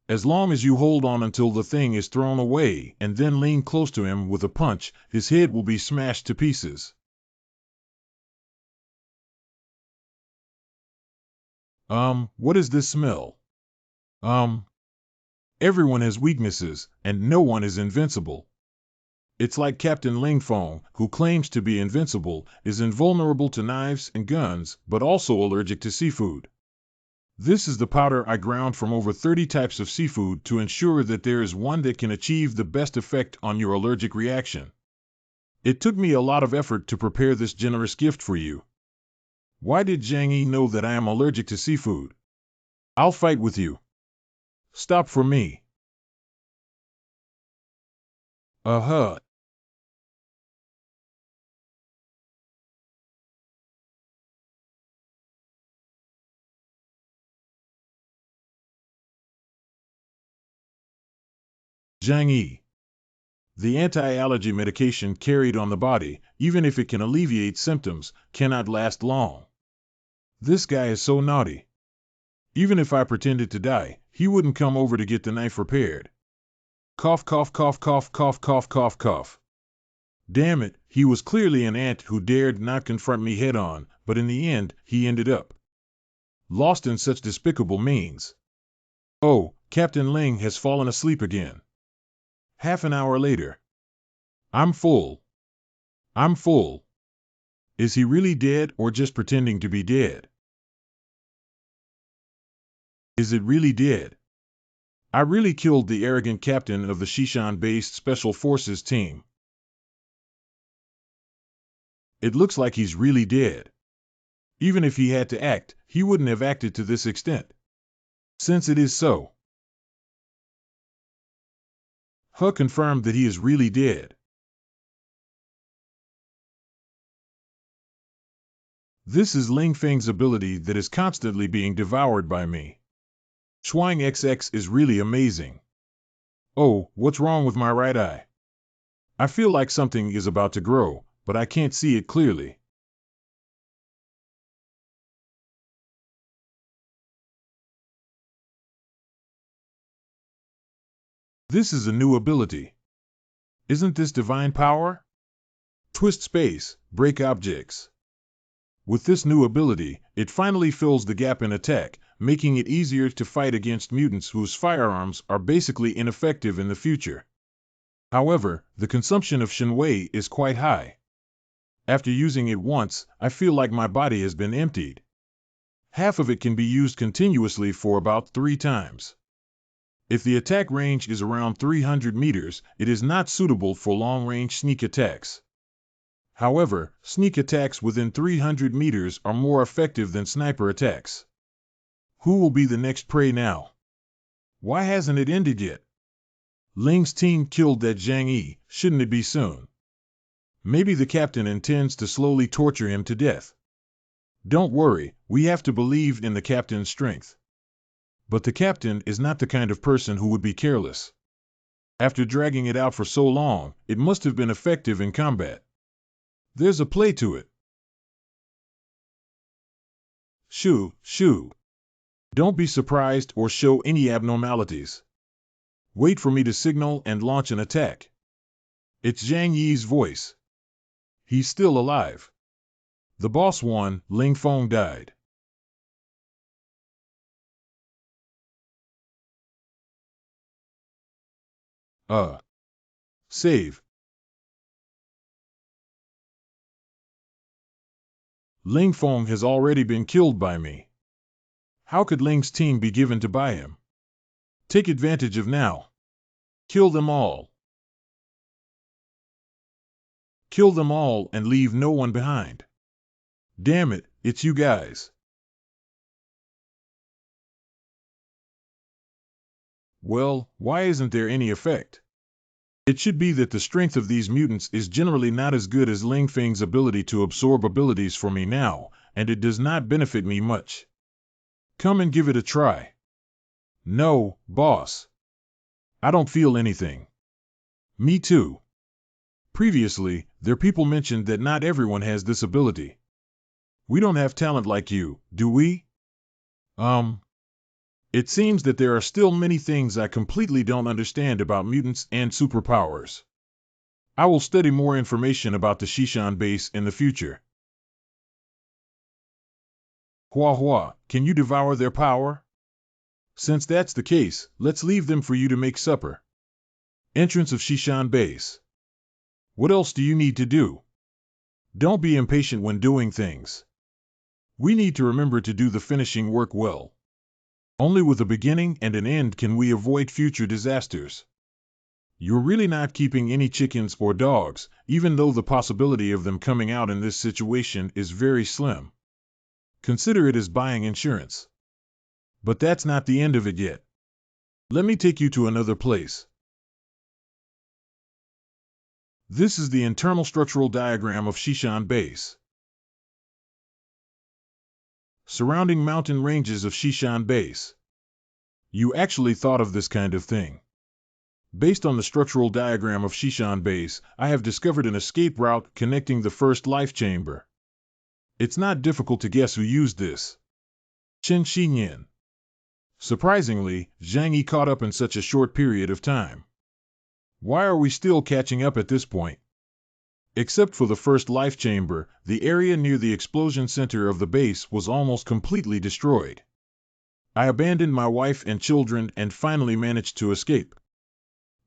As long as you hold on until the thing is thrown away and then lean close to him with a punch, his head will be smashed to pieces. What is this smell? Everyone has weaknesses, and no one is invincible. It's like Captain Ling Feng, who claims to be invincible, is invulnerable to knives and guns, but also allergic to seafood. This is the powder I ground from over 30 types of seafood to ensure that there is one that can achieve the best effect on your allergic reaction. It took me a lot of effort to prepare this generous gift for you. Why did Zhang Yi know that I am allergic to seafood? I'll fight with you. Stop for me. Uh-huh. Zhang Yi. The anti-allergy medication carried on the body, even if it can alleviate symptoms, cannot last long. This guy is so naughty. Even if I pretended to die, he wouldn't come over to get the knife repaired. Cough, cough, cough, cough, cough, cough, cough, cough. Damn it, he was clearly an ant who dared not confront me head-on, but in the end, he ended up lost in such despicable means. Oh, Captain Ling has fallen asleep again. Half an hour later. I'm full. I'm full. Is he really dead or just pretending to be dead? Is it really dead? I really killed the arrogant captain of the Shishan-based Special Forces team. It looks like he's really dead. Even if he had to act, he wouldn't have acted to this extent. Since it is so. He confirmed that he is really dead. This is Ling Feng's ability that is constantly being devoured by me. Shuang XX is really amazing. Oh, what's wrong with my right eye? I feel like something is about to grow, but I can't see it clearly. This is a new ability. Isn't this divine power? Twist space, break objects. With this new ability, it finally fills the gap in attack, making it easier to fight against mutants whose firearms are basically ineffective in the future. However, the consumption of Shenwei is quite high. After using it once, I feel like my body has been emptied. Half of it can be used continuously for about 3 times. If the attack range is around 300 meters, it is not suitable for long-range sneak attacks. However, sneak attacks within 300 meters are more effective than sniper attacks. Who will be the next prey now? Why hasn't it ended yet? Ling's team killed that Zhang Yi, shouldn't it be soon? Maybe the captain intends to slowly torture him to death. Don't worry, we have to believe in the captain's strength. But the captain is not the kind of person who would be careless. After dragging it out for so long, it must have been effective in combat. There's a play to it. Shoo, shoo. Don't be surprised or show any abnormalities. Wait for me to signal and launch an attack. It's Zhang Yi's voice. He's still alive. The boss won, Ling Feng died. Save. Ling Feng has already been killed by me. How could Ling's team be given to buy him? Take advantage of now. Kill them all. Kill them all and leave no one behind. Damn it, it's you guys. Well, why isn't there any effect? It should be that the strength of these mutants is generally not as good as Ling Feng's ability to absorb abilities for me now, and it does not benefit me much. Come and give it a try. No, boss. I don't feel anything. Me too. Previously, their people mentioned that not everyone has this ability. We don't have talent like you, do we? It seems that there are still many things I completely don't understand about mutants and superpowers. I will study more information about the Shishan base in the future. Hua Hua, can you devour their power? Since that's the case, let's leave them for you to make supper. Entrance of Shishan base. What else do you need to do? Don't be impatient when doing things. We need to remember to do the finishing work well. Only with a beginning and an end can we avoid future disasters. You're really not keeping any chickens or dogs, even though the possibility of them coming out in this situation is very slim. Consider it as buying insurance. But that's not the end of it yet. Let me take you to another place. This is the internal structural diagram of Shishan Base. Surrounding mountain ranges of Shishan Base. You actually thought of this kind of thing. Based on the structural diagram of Shishan Base, I have discovered an escape route connecting the first life chamber. It's not difficult to guess who used this. Chen Xinyan. Surprisingly, Zhang Yi caught up in such a short period of time. Why are we still catching up at this point? Except for the first life chamber, the area near the explosion center of the base was almost completely destroyed. I abandoned my wife and children and finally managed to escape.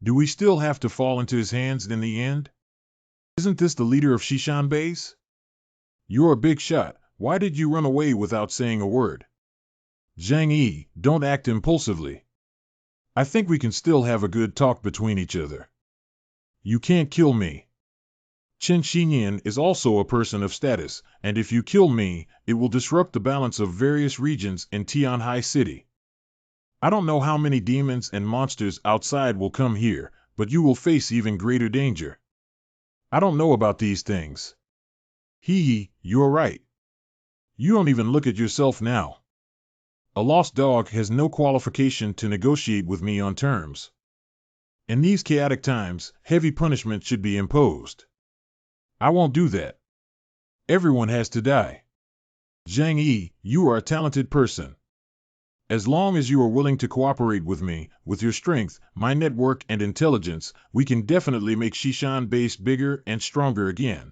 Do we still have to fall into his hands in the end? Isn't this the leader of Shishan Base? You're a big shot. Why did you run away without saying a word? Zhang Yi, don't act impulsively. I think we can still have a good talk between each other. You can't kill me. Chen Xinyan is also a person of status, and if you kill me, it will disrupt the balance of various regions in Tianhai City. I don't know how many demons and monsters outside will come here, but you will face even greater danger. I don't know about these things. You're right. You don't even look at yourself now. A lost dog has no qualification to negotiate with me on terms. In these chaotic times, heavy punishment should be imposed. I won't do that. Everyone has to die. Zhang Yi, you are a talented person. As long as you are willing to cooperate with me, with your strength, my network and intelligence, we can definitely make Shishan Base bigger and stronger again.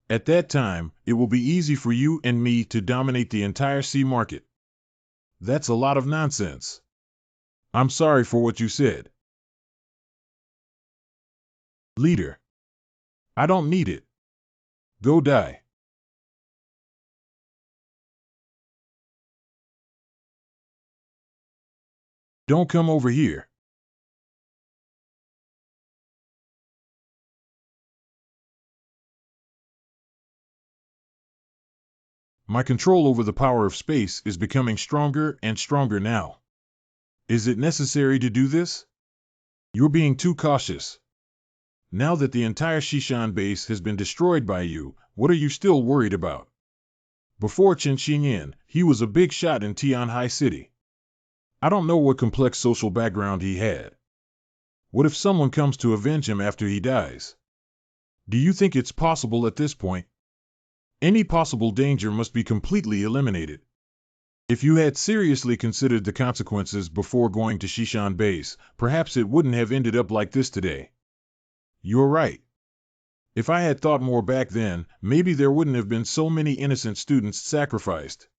At that time, it will be easy for you and me to dominate the entire sea market. That's a lot of nonsense. I'm sorry for what you said. Leader. I don't need it. Go die. Don't come over here. My control over the power of space is becoming stronger and stronger now. Is it necessary to do this? You're being too cautious. Now that the entire Shishan base has been destroyed by you, what are you still worried about? Before Chen Xinyan, he was a big shot in Tianhai City. I don't know what complex social background he had. What if someone comes to avenge him after he dies? Do you think it's possible at this point? Any possible danger must be completely eliminated. If you had seriously considered the consequences before going to Shishan Base, perhaps it wouldn't have ended up like this today. You're right. If I had thought more back then, maybe there wouldn't have been so many innocent students sacrificed.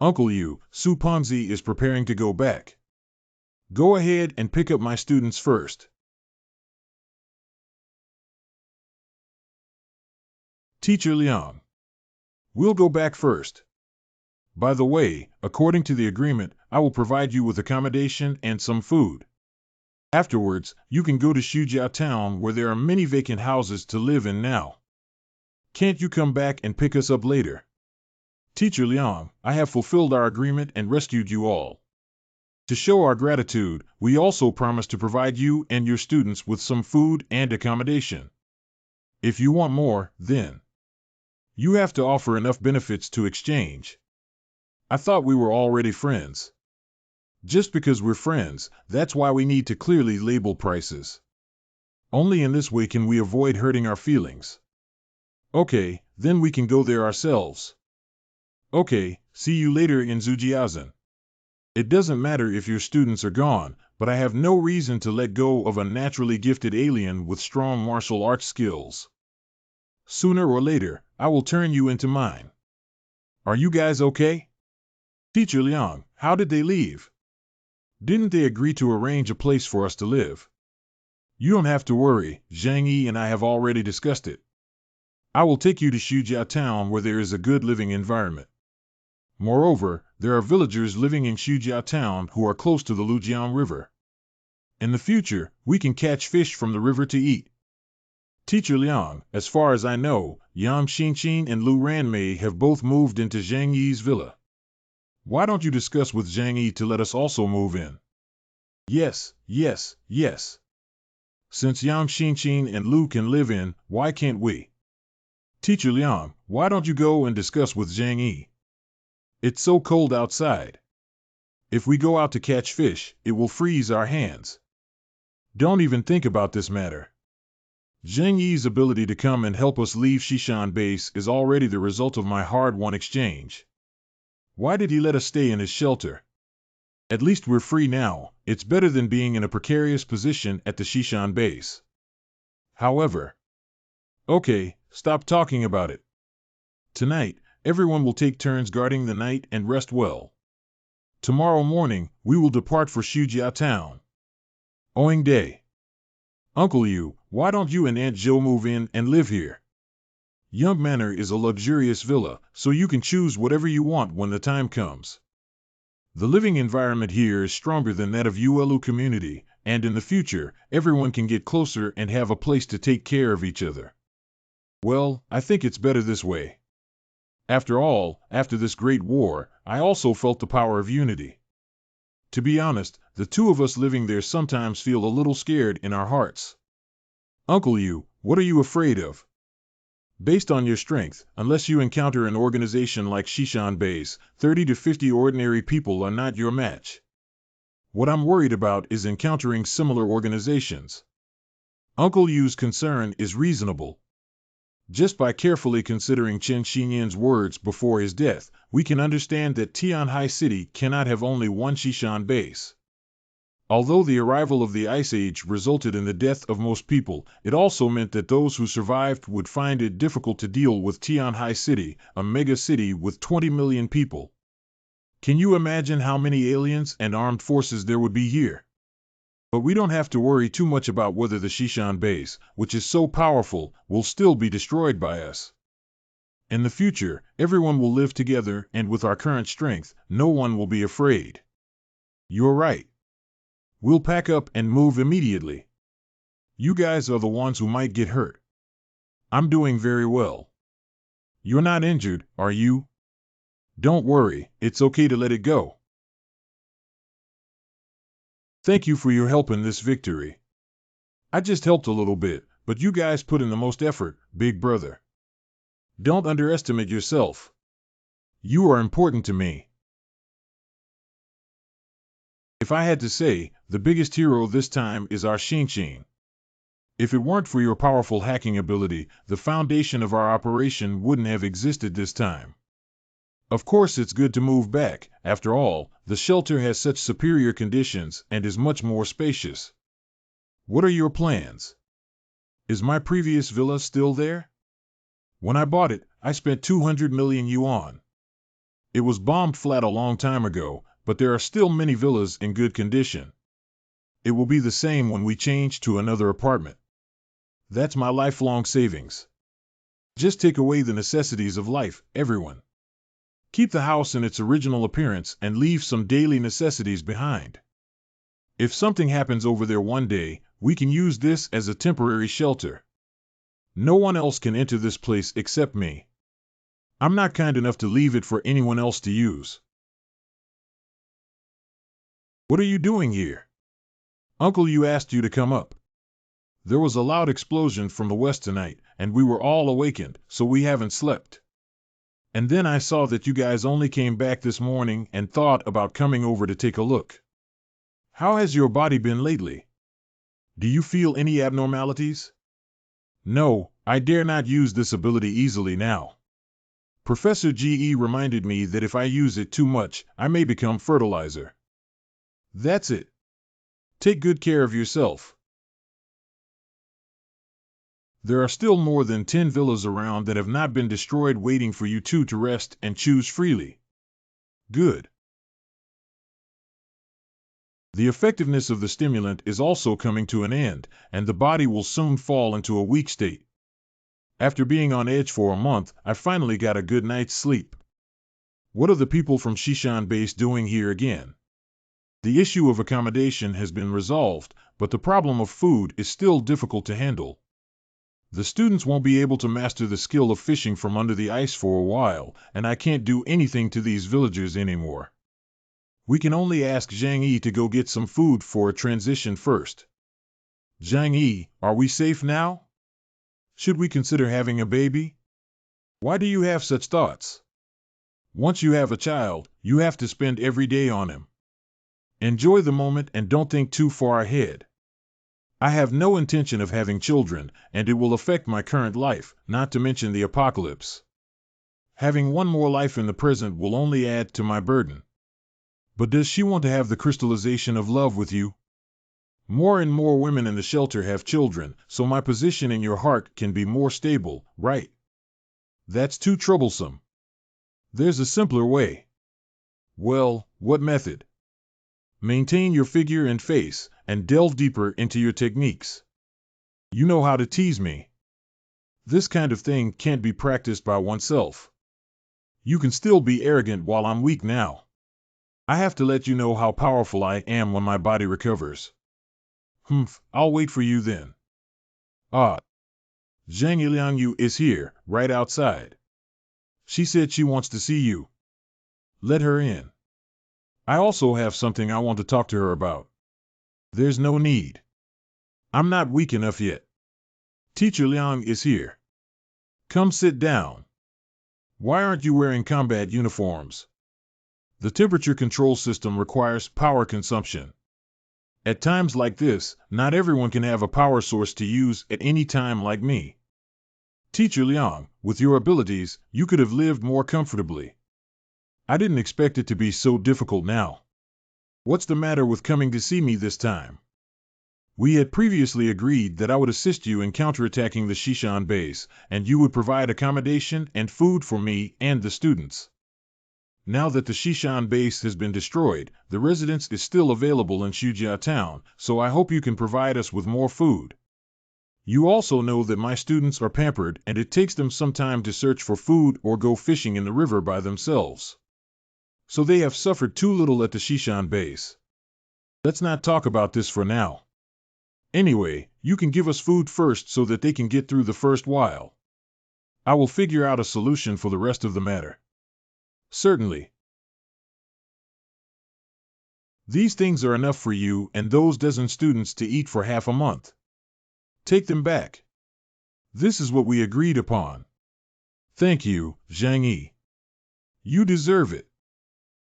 Uncle Yu, Su Ponzi is preparing to go back. Go ahead and pick up my students first. Teacher Liang. We'll go back first. By the way, according to the agreement, I will provide you with accommodation and some food. Afterwards, you can go to Xujiao Town where there are many vacant houses to live in now. Can't you come back and pick us up later? Teacher Liang, I have fulfilled our agreement and rescued you all. To show our gratitude, we also promise to provide you and your students with some food and accommodation. If you want more, then you have to offer enough benefits to exchange. I thought we were already friends. Just because we're friends, that's why we need to clearly label prices. Only in this way can we avoid hurting our feelings. Okay, then we can go there ourselves. Okay, see you later in Zujiazhen. It doesn't matter if your students are gone, but I have no reason to let go of a naturally gifted alien with strong martial arts skills. Sooner or later, I will turn you into mine. Are you guys okay? Teacher Liang, how did they leave? Didn't they agree to arrange a place for us to live? You don't have to worry, Zhang Yi and I have already discussed it. I will take you to Xujiao Town where there is a good living environment. Moreover, there are villagers living in Xujiao town who are close to the Lujiang River. In the future, we can catch fish from the river to eat. Teacher Liang, as far as I know, Yam Xinqin and Lu Ranmei have both moved into Zhang Yi's villa. Why don't you discuss with Zhang Yi to let us also move in? Yes, yes, yes. Since Yam Xinqin and Lu can live in, why can't we? Teacher Liang, why don't you go and discuss with Zhang Yi? It's so cold outside. If we go out to catch fish, it will freeze our hands. Don't even think about this matter. Zhang Yi's ability to come and help us leave Xishan base is already the result of my hard-won exchange. Why did he let us stay in his shelter? At least we're free now. It's better than being in a precarious position at the Xishan base. However, okay, stop talking about it. Tonight, everyone will take turns guarding the night and rest well. Tomorrow morning, we will depart for Xujiao town. Oing Day. Uncle Yu, why don't you and Aunt Zhou move in and live here? Young Manor is a luxurious villa, so you can choose whatever you want when the time comes. The living environment here is stronger than that of Yuelu community, and in the future, everyone can get closer and have a place to take care of each other. Well, I think it's better this way. After all, after this great war, I also felt the power of unity. To be honest, the two of us living there sometimes feel a little scared in our hearts. Uncle Yu, what are you afraid of? Based on your strength, unless you encounter an organization like Xishan Base, 30 to 50 ordinary people are not your match. What I'm worried about is encountering similar organizations. Uncle Yu's concern is reasonable. Just by carefully considering Chen Xinyan's words before his death, we can understand that Tianhai City cannot have only one Xishan base. Although the arrival of the Ice Age resulted in the death of most people, it also meant that those who survived would find it difficult to deal with Tianhai City, a mega city with 20 million people. Can you imagine how many aliens and armed forces there would be here? But we don't have to worry too much about whether the Xishan base, which is so powerful, will still be destroyed by us. In the future, everyone will live together, and with our current strength, no one will be afraid. You're right. We'll pack up and move immediately. You guys are the ones who might get hurt. I'm doing very well. You're not injured, are you? Don't worry, it's okay to let it go. Thank you for your help in this victory. I just helped a little bit, but you guys put in the most effort, big brother. Don't underestimate yourself. You are important to me. If I had to say, the biggest hero this time is our Xinqin. If it weren't for your powerful hacking ability, the foundation of our operation wouldn't have existed this time. Of course it's good to move back. After all, the shelter has such superior conditions and is much more spacious. What are your plans? Is my previous villa still there? When I bought it, I spent 200 million yuan. It was bombed flat a long time ago, but there are still many villas in good condition. It will be the same when we change to another apartment. That's my lifelong savings. Just take away the necessities of life, everyone. Keep the house in its original appearance and leave some daily necessities behind. If something happens over there one day, we can use this as a temporary shelter. No one else can enter this place except me. I'm not kind enough to leave it for anyone else to use. What are you doing here? Uncle Yu asked you to come up. There was a loud explosion from the west tonight, and we were all awakened, so we haven't slept. And then I saw that you guys only came back this morning and thought about coming over to take a look. How has your body been lately? Do you feel any abnormalities? No, I dare not use this ability easily now. Professor GE reminded me that if I use it too much, I may become fertilizer. That's it. Take good care of yourself. There are still more than 10 villas around that have not been destroyed waiting for you two to rest and choose freely. Good. The effectiveness of the stimulant is also coming to an end, and the body will soon fall into a weak state. After being on edge for a month, I finally got a good night's sleep. What are the people from Shishan base doing here again? The issue of accommodation has been resolved, but the problem of food is still difficult to handle. The students won't be able to master the skill of fishing from under the ice for a while, and I can't do anything to these villagers anymore. We can only ask Zhang Yi to go get some food for a transition first. Zhang Yi, are we safe now? Should we consider having a baby? Why do you have such thoughts? Once you have a child, you have to spend every day on him. Enjoy the moment and don't think too far ahead. I have no intention of having children, and it will affect my current life, not to mention the apocalypse. Having one more life in the present will only add to my burden. But does she want to have the crystallization of love with you? More and more women in the shelter have children, so my position in your heart can be more stable, right? That's too troublesome. There's a simpler way. Well, what method? Maintain your figure and face, and delve deeper into your techniques. You know how to tease me. This kind of thing can't be practiced by oneself. You can still be arrogant while I'm weak now. I have to let you know how powerful I am when my body recovers. I'll wait for you then. Ah, Zhang Liangyu is here, right outside. She said she wants to see you. Let her in. I also have something I want to talk to her about. There's no need. I'm not weak enough yet. Teacher Liang is here. Come sit down. Why aren't you wearing combat uniforms? The temperature control system requires power consumption. At times like this, not everyone can have a power source to use at any time like me. Teacher Liang, with your abilities, you could have lived more comfortably. I didn't expect it to be so difficult now. What's the matter with coming to see me this time? We had previously agreed that I would assist you in counterattacking the Shishan base, and you would provide accommodation and food for me and the students. Now that the Shishan base has been destroyed, the residence is still available in Shujia town, so I hope you can provide us with more food. You also know that my students are pampered and it takes them some time to search for food or go fishing in the river by themselves. So they have suffered too little at the Shishan base. Let's not talk about this for now. Anyway, you can give us food first so that they can get through the first while. I will figure out a solution for the rest of the matter. Certainly. These things are enough for you and those dozen students to eat for half a month. Take them back. This is what we agreed upon. Thank you, Zhang Yi. You deserve it.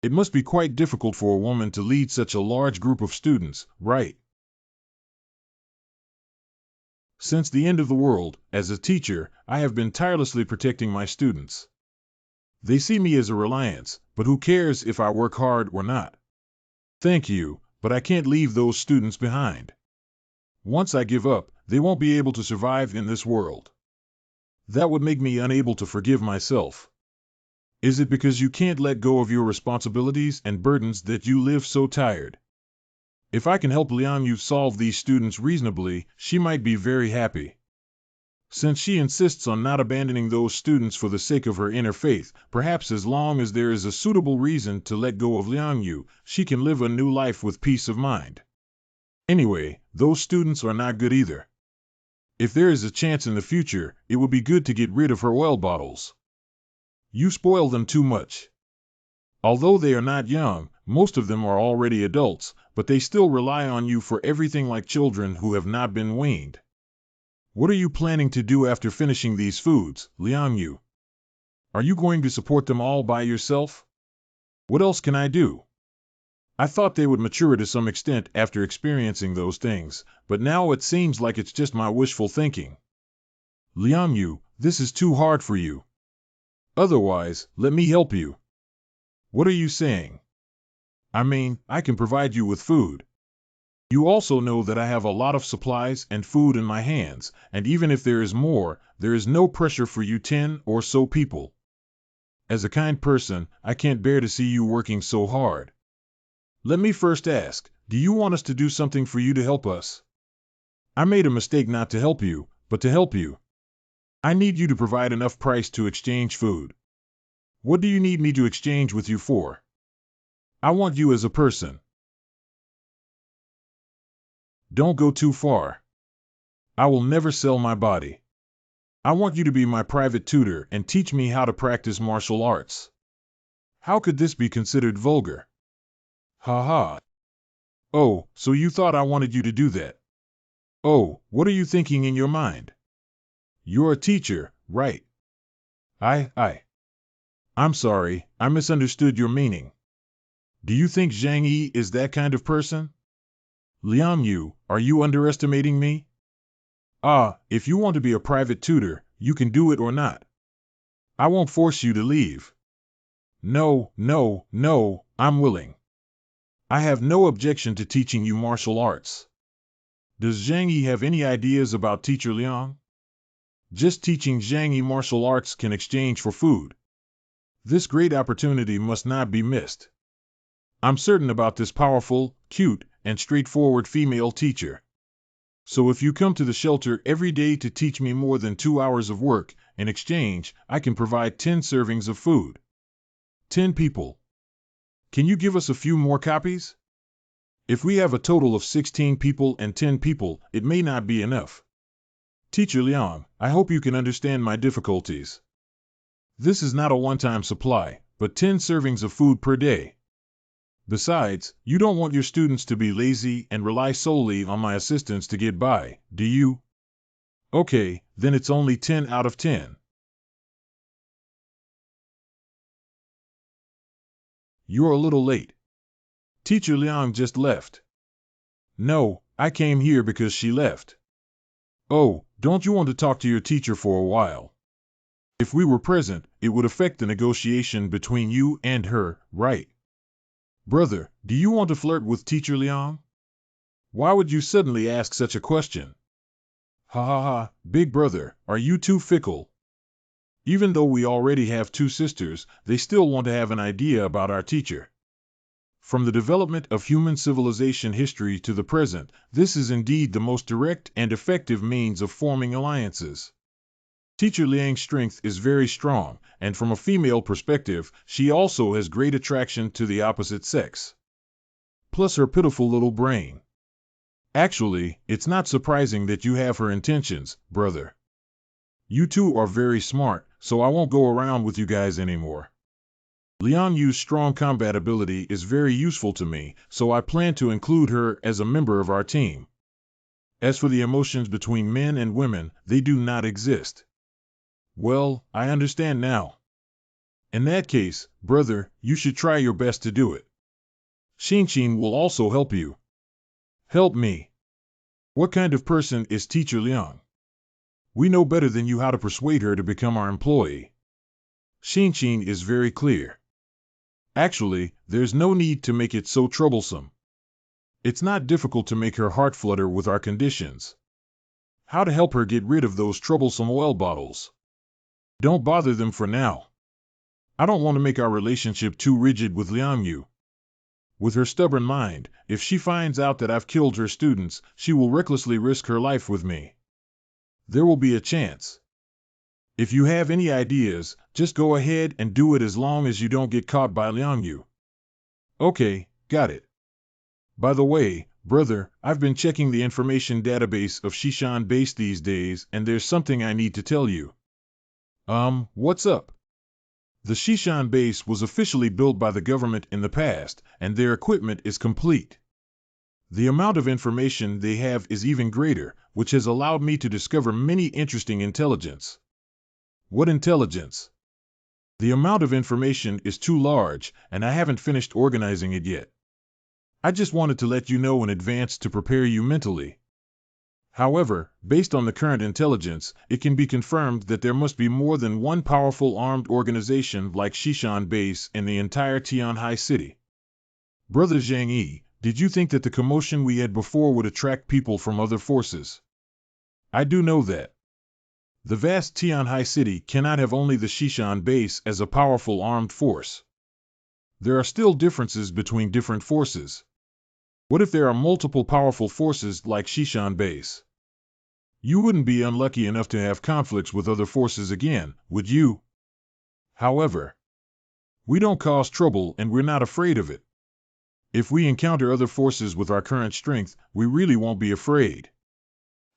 It must be quite difficult for a woman to lead such a large group of students, right? Since the end of the world, as a teacher, I have been tirelessly protecting my students. They see me as a reliance, but who cares if I work hard or not? Thank you, but I can't leave those students behind. Once I give up, they won't be able to survive in this world. That would make me unable to forgive myself. Is it because you can't let go of your responsibilities and burdens that you live so tired? If I can help Liangyu solve these students reasonably, she might be very happy. Since she insists on not abandoning those students for the sake of her inner faith, perhaps as long as there is a suitable reason to let go of Liangyu, she can live a new life with peace of mind. Anyway, those students are not good either. If there is a chance in the future, it would be good to get rid of her oil bottles. You spoil them too much. Although they are not young, most of them are already adults, but they still rely on you for everything like children who have not been weaned. What are you planning to do after finishing these foods, Liangyu? Are you going to support them all by yourself? What else can I do? I thought they would mature to some extent after experiencing those things, but now it seems like it's just my wishful thinking. Liangyu, this is too hard for you. Otherwise, let me help you. What are you saying? I mean, I can provide you with food. You also know that I have a lot of supplies and food in my hands, and even if there is more, there is no pressure for you 10 or so people. As a kind person, I can't bear to see you working so hard. Let me first ask, do you want us to do something for you to help us? I made a mistake not to help you, but to help you. I need you to provide enough price to exchange food. What do you need me to exchange with you for? I want you as a person. Don't go too far. I will never sell my body. I want you to be my private tutor and teach me how to practice martial arts. How could this be considered vulgar? Ha ha. Oh, so you thought I wanted you to do that? Oh, what are you thinking in your mind? You're a teacher, right? I'm sorry, I misunderstood your meaning. Do you think Zhang Yi is that kind of person? Liang Yu, are you underestimating me? If you want to be a private tutor, you can do it or not. I won't force you to leave. No, I'm willing. I have no objection to teaching you martial arts. Does Zhang Yi have any ideas about Teacher Liang? Just teaching Zhang Yi martial arts can exchange for food. This great opportunity must not be missed. I'm certain about this powerful, cute, and straightforward female teacher. So if you come to the shelter every day to teach me more than 2 hours of work, in exchange, I can provide 10 servings of food. 10 people. Can you give us a few more copies? If we have a total of 16 people and 10 people, it may not be enough. Teacher Liang, I hope you can understand my difficulties. This is not a one-time supply, but 10 servings of food per day. Besides, you don't want your students to be lazy and rely solely on my assistance to get by, do you? Okay, then it's only 10 out of 10. You're a little late. Teacher Liang just left. No, I came here because she left. Oh, don't you want to talk to your teacher for a while? If we were present, it would affect the negotiation between you and her, right? Brother, do you want to flirt with Teacher Liang? Why would you suddenly ask such a question? Ha ha ha, big brother, are you too fickle? Even though we already have 2 sisters, they still want to have an idea about our teacher. From the development of human civilization history to the present, this is indeed the most direct and effective means of forming alliances. Teacher Liang's strength is very strong, and from a female perspective, she also has great attraction to the opposite sex. Plus her pitiful little brain. Actually, it's not surprising that you have her intentions, brother. You two are very smart, so I won't go around with you guys anymore. Liang Yu's strong combat ability is very useful to me, so I plan to include her as a member of our team. As for the emotions between men and women, they do not exist. Well, I understand now. In that case, brother, you should try your best to do it. Xin will also help you. Help me. What kind of person is Teacher Liang? We know better than you how to persuade her to become our employee. Xin is very clear. Actually, there's no need to make it so troublesome. It's not difficult to make her heart flutter with our conditions. How to help her get rid of those troublesome oil bottles? Don't bother them for now. I don't want to make our relationship too rigid with Liang Yu. With her stubborn mind, if she finds out that I've killed her students, she will recklessly risk her life with me. There will be a chance. If you have any ideas, just go ahead and do it as long as you don't get caught by Liang Yu. Okay, got it. By the way, brother, I've been checking the information database of Shishan Base these days, and there's something I need to tell you. What's up? The Shishan Base was officially built by the government in the past, and their equipment is complete. The amount of information they have is even greater, which has allowed me to discover many interesting intelligence. What intelligence? The amount of information is too large, and I haven't finished organizing it yet. I just wanted to let you know in advance to prepare you mentally. However, based on the current intelligence, it can be confirmed that there must be more than one powerful armed organization like Shishan Base in the entire Tianhai city. Brother Zhang Yi, did you think that the commotion we had before would attract people from other forces? I do know that. The vast Tianhai city cannot have only the Shishan Base as a powerful armed force. There are still differences between different forces. What if there are multiple powerful forces like Shishan Base? You wouldn't be unlucky enough to have conflicts with other forces again, would you? However, We don't cause trouble and we're not afraid of it. If we encounter other forces with our current strength, we really won't be afraid.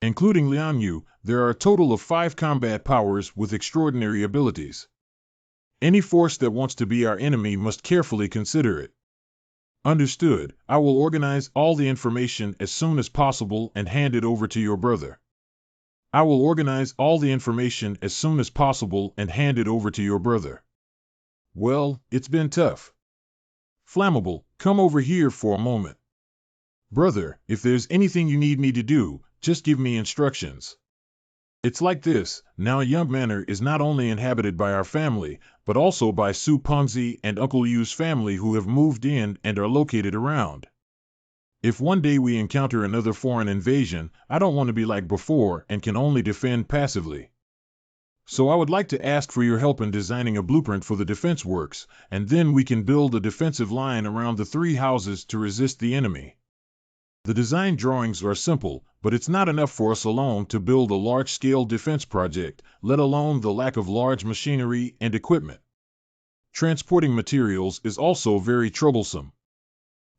Including Liang Yu, there are a total of 5 combat powers with extraordinary abilities. Any force that wants to be our enemy must carefully consider it. Understood. I will organize all the information as soon as possible and hand it over to your brother. I will organize all the information as soon as possible and hand it over to your brother. Well, it's been tough. Flammable, come over here for a moment. Brother, if there's anything you need me to do, just give me instructions. It's like this, now Young Manor is not only inhabited by our family, but also by Su Pengzi and Uncle Yu's family who have moved in and are located around. If one day we encounter another foreign invasion, I don't want to be like before and can only defend passively. So I would like to ask for your help in designing a blueprint for the defense works, and then we can build a defensive line around the 3 houses to resist the enemy. The design drawings are simple, but it's not enough for us alone to build a large-scale defense project, let alone the lack of large machinery and equipment. Transporting materials is also very troublesome.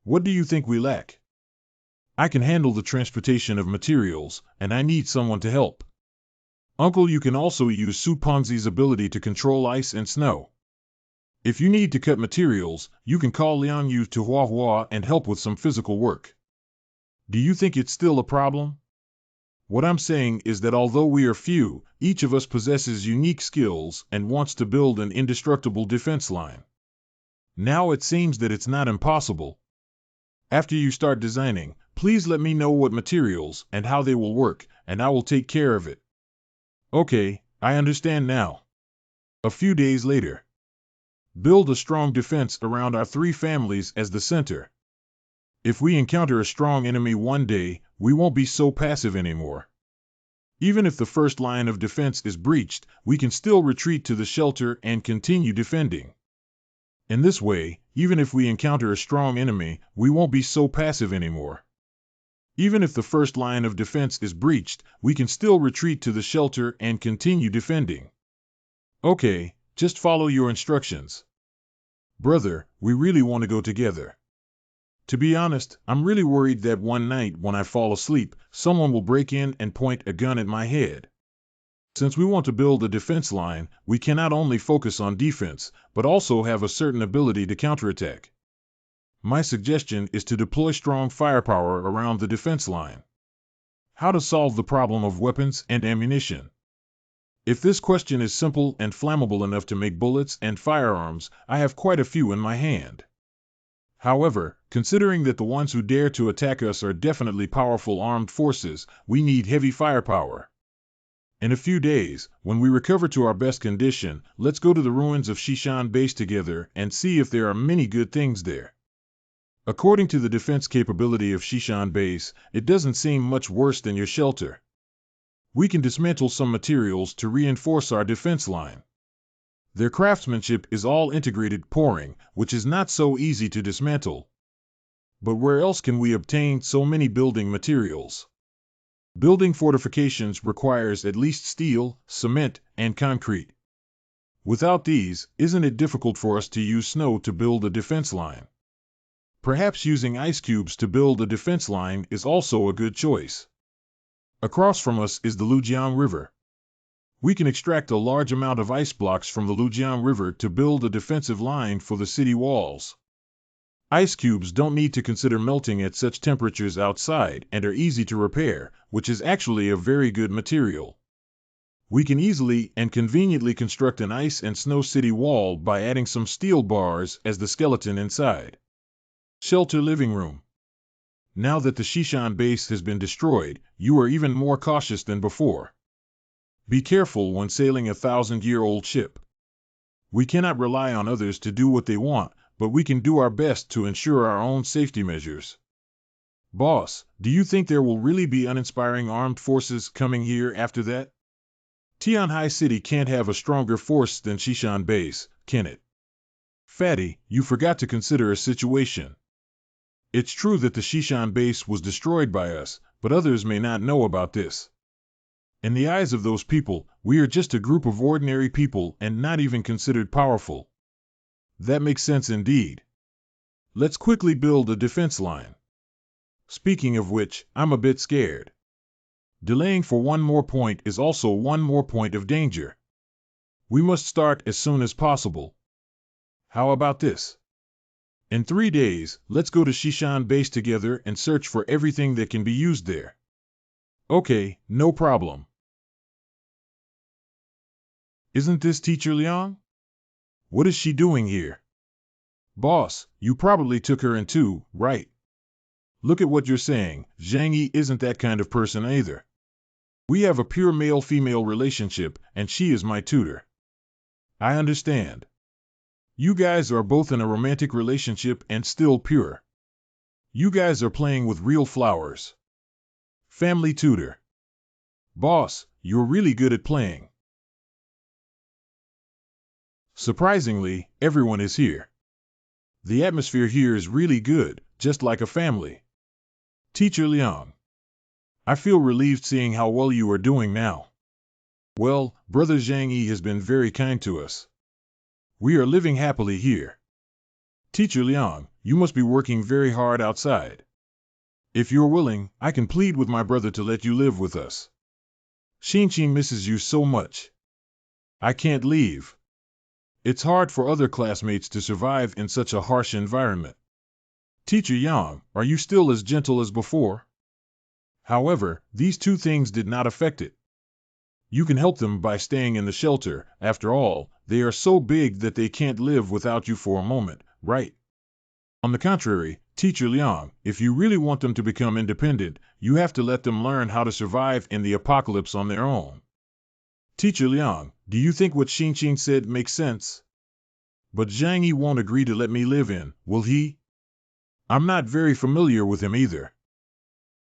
What do you think we lack? I can handle the transportation of materials, and I need someone to help. Uncle, you can also use Su Pengzi's ability to control ice and snow. If you need to cut materials, you can call Liang Yu to Hua and help with some physical work. Do you think it's still a problem? What I'm saying is that although we are few, each of us possesses unique skills and wants to build an indestructible defense line. Now it seems that it's not impossible. After you start designing, please let me know what materials and how they will work, and I will take care of it. Okay, I understand now. A few days later. Build a strong defense around our 3 families as the center. If we encounter a strong enemy one day, we won't be so passive anymore. Even if the first line of defense is breached, we can still retreat to the shelter and continue defending. In this way, even if we encounter a strong enemy, we won't be so passive anymore. Even if the first line of defense is breached, we can still retreat to the shelter and continue defending. Okay, just follow your instructions. Brother, we really want to go together. To be honest, I'm really worried that one night when I fall asleep, someone will break in and point a gun at my head. Since we want to build a defense line, we cannot only focus on defense, but also have a certain ability to counterattack. My suggestion is to deploy strong firepower around the defense line. How to solve the problem of weapons and ammunition? If this question is simple and flammable enough to make bullets and firearms, I have quite a few in my hand. However, considering that the ones who dare to attack us are definitely powerful armed forces, we need heavy firepower. In a few days, when we recover to our best condition, let's go to the ruins of Shishan Base together and see if there are many good things there. According to the defense capability of Shishan Base, it doesn't seem much worse than your shelter. We can dismantle some materials to reinforce our defense line. Their craftsmanship is all integrated pouring, which is not so easy to dismantle. But where else can we obtain so many building materials? Building fortifications requires at least steel, cement, and concrete. Without these, isn't it difficult for us to use snow to build a defense line? Perhaps using ice cubes to build a defense line is also a good choice. Across from us is the Lujiang River. We can extract a large amount of ice blocks from the Lujiang River to build a defensive line for the city walls. Ice cubes don't need to consider melting at such temperatures outside and are easy to repair, which is actually a very good material. We can easily and conveniently construct an ice and snow city wall by adding some steel bars as the skeleton inside. Shelter living room. Now that the Shishan base has been destroyed, you are even more cautious than before. Be careful when sailing a 1,000-year-old ship. We cannot rely on others to do what they want, but we can do our best to ensure our own safety measures. Boss, do you think there will really be uninspiring armed forces coming here after that? Tianhai City can't have a stronger force than Shishan base, can it? Fatty, you forgot to consider a situation. It's true that the Shishan base was destroyed by us, but others may not know about this. In the eyes of those people, we are just a group of ordinary people and not even considered powerful. That makes sense indeed. Let's quickly build a defense line. Speaking of which, I'm a bit scared. Delaying for one more point is also one more point of danger. We must start as soon as possible. How about this? In 3 days, let's go to Shishan base together and search for everything that can be used there. Okay, no problem. Isn't this Teacher Liang? What is she doing here? Boss, you probably took her in too, right? Look at what you're saying. Zhang Yi isn't that kind of person either. We have a pure male-female relationship, and she is my tutor. I understand. You guys are both in a romantic relationship and still pure. You guys are playing with real flowers. Family tutor. Boss, you're really good at playing. Surprisingly, everyone is here. The atmosphere here is really good, just like a family. Teacher Liang. I feel relieved seeing how well you are doing now. Well, Brother Zhang Yi has been very kind to us. We are living happily here. Teacher Liang, you must be working very hard outside. If you're willing, I can plead with my brother to let you live with us. Xinqin misses you so much. I can't leave. It's hard for other classmates to survive in such a harsh environment. Teacher Yang, are you still as gentle as before? However, these two things did not affect it. You can help them by staying in the shelter. After all, they are so big that they can't live without you for a moment, right? On the contrary, Teacher Liang, if you really want them to become independent, you have to let them learn how to survive in the apocalypse on their own. Teacher Liang, do you think what Xinqin said makes sense? But Zhang Yi won't agree to let me live in, will he? I'm not very familiar with him either.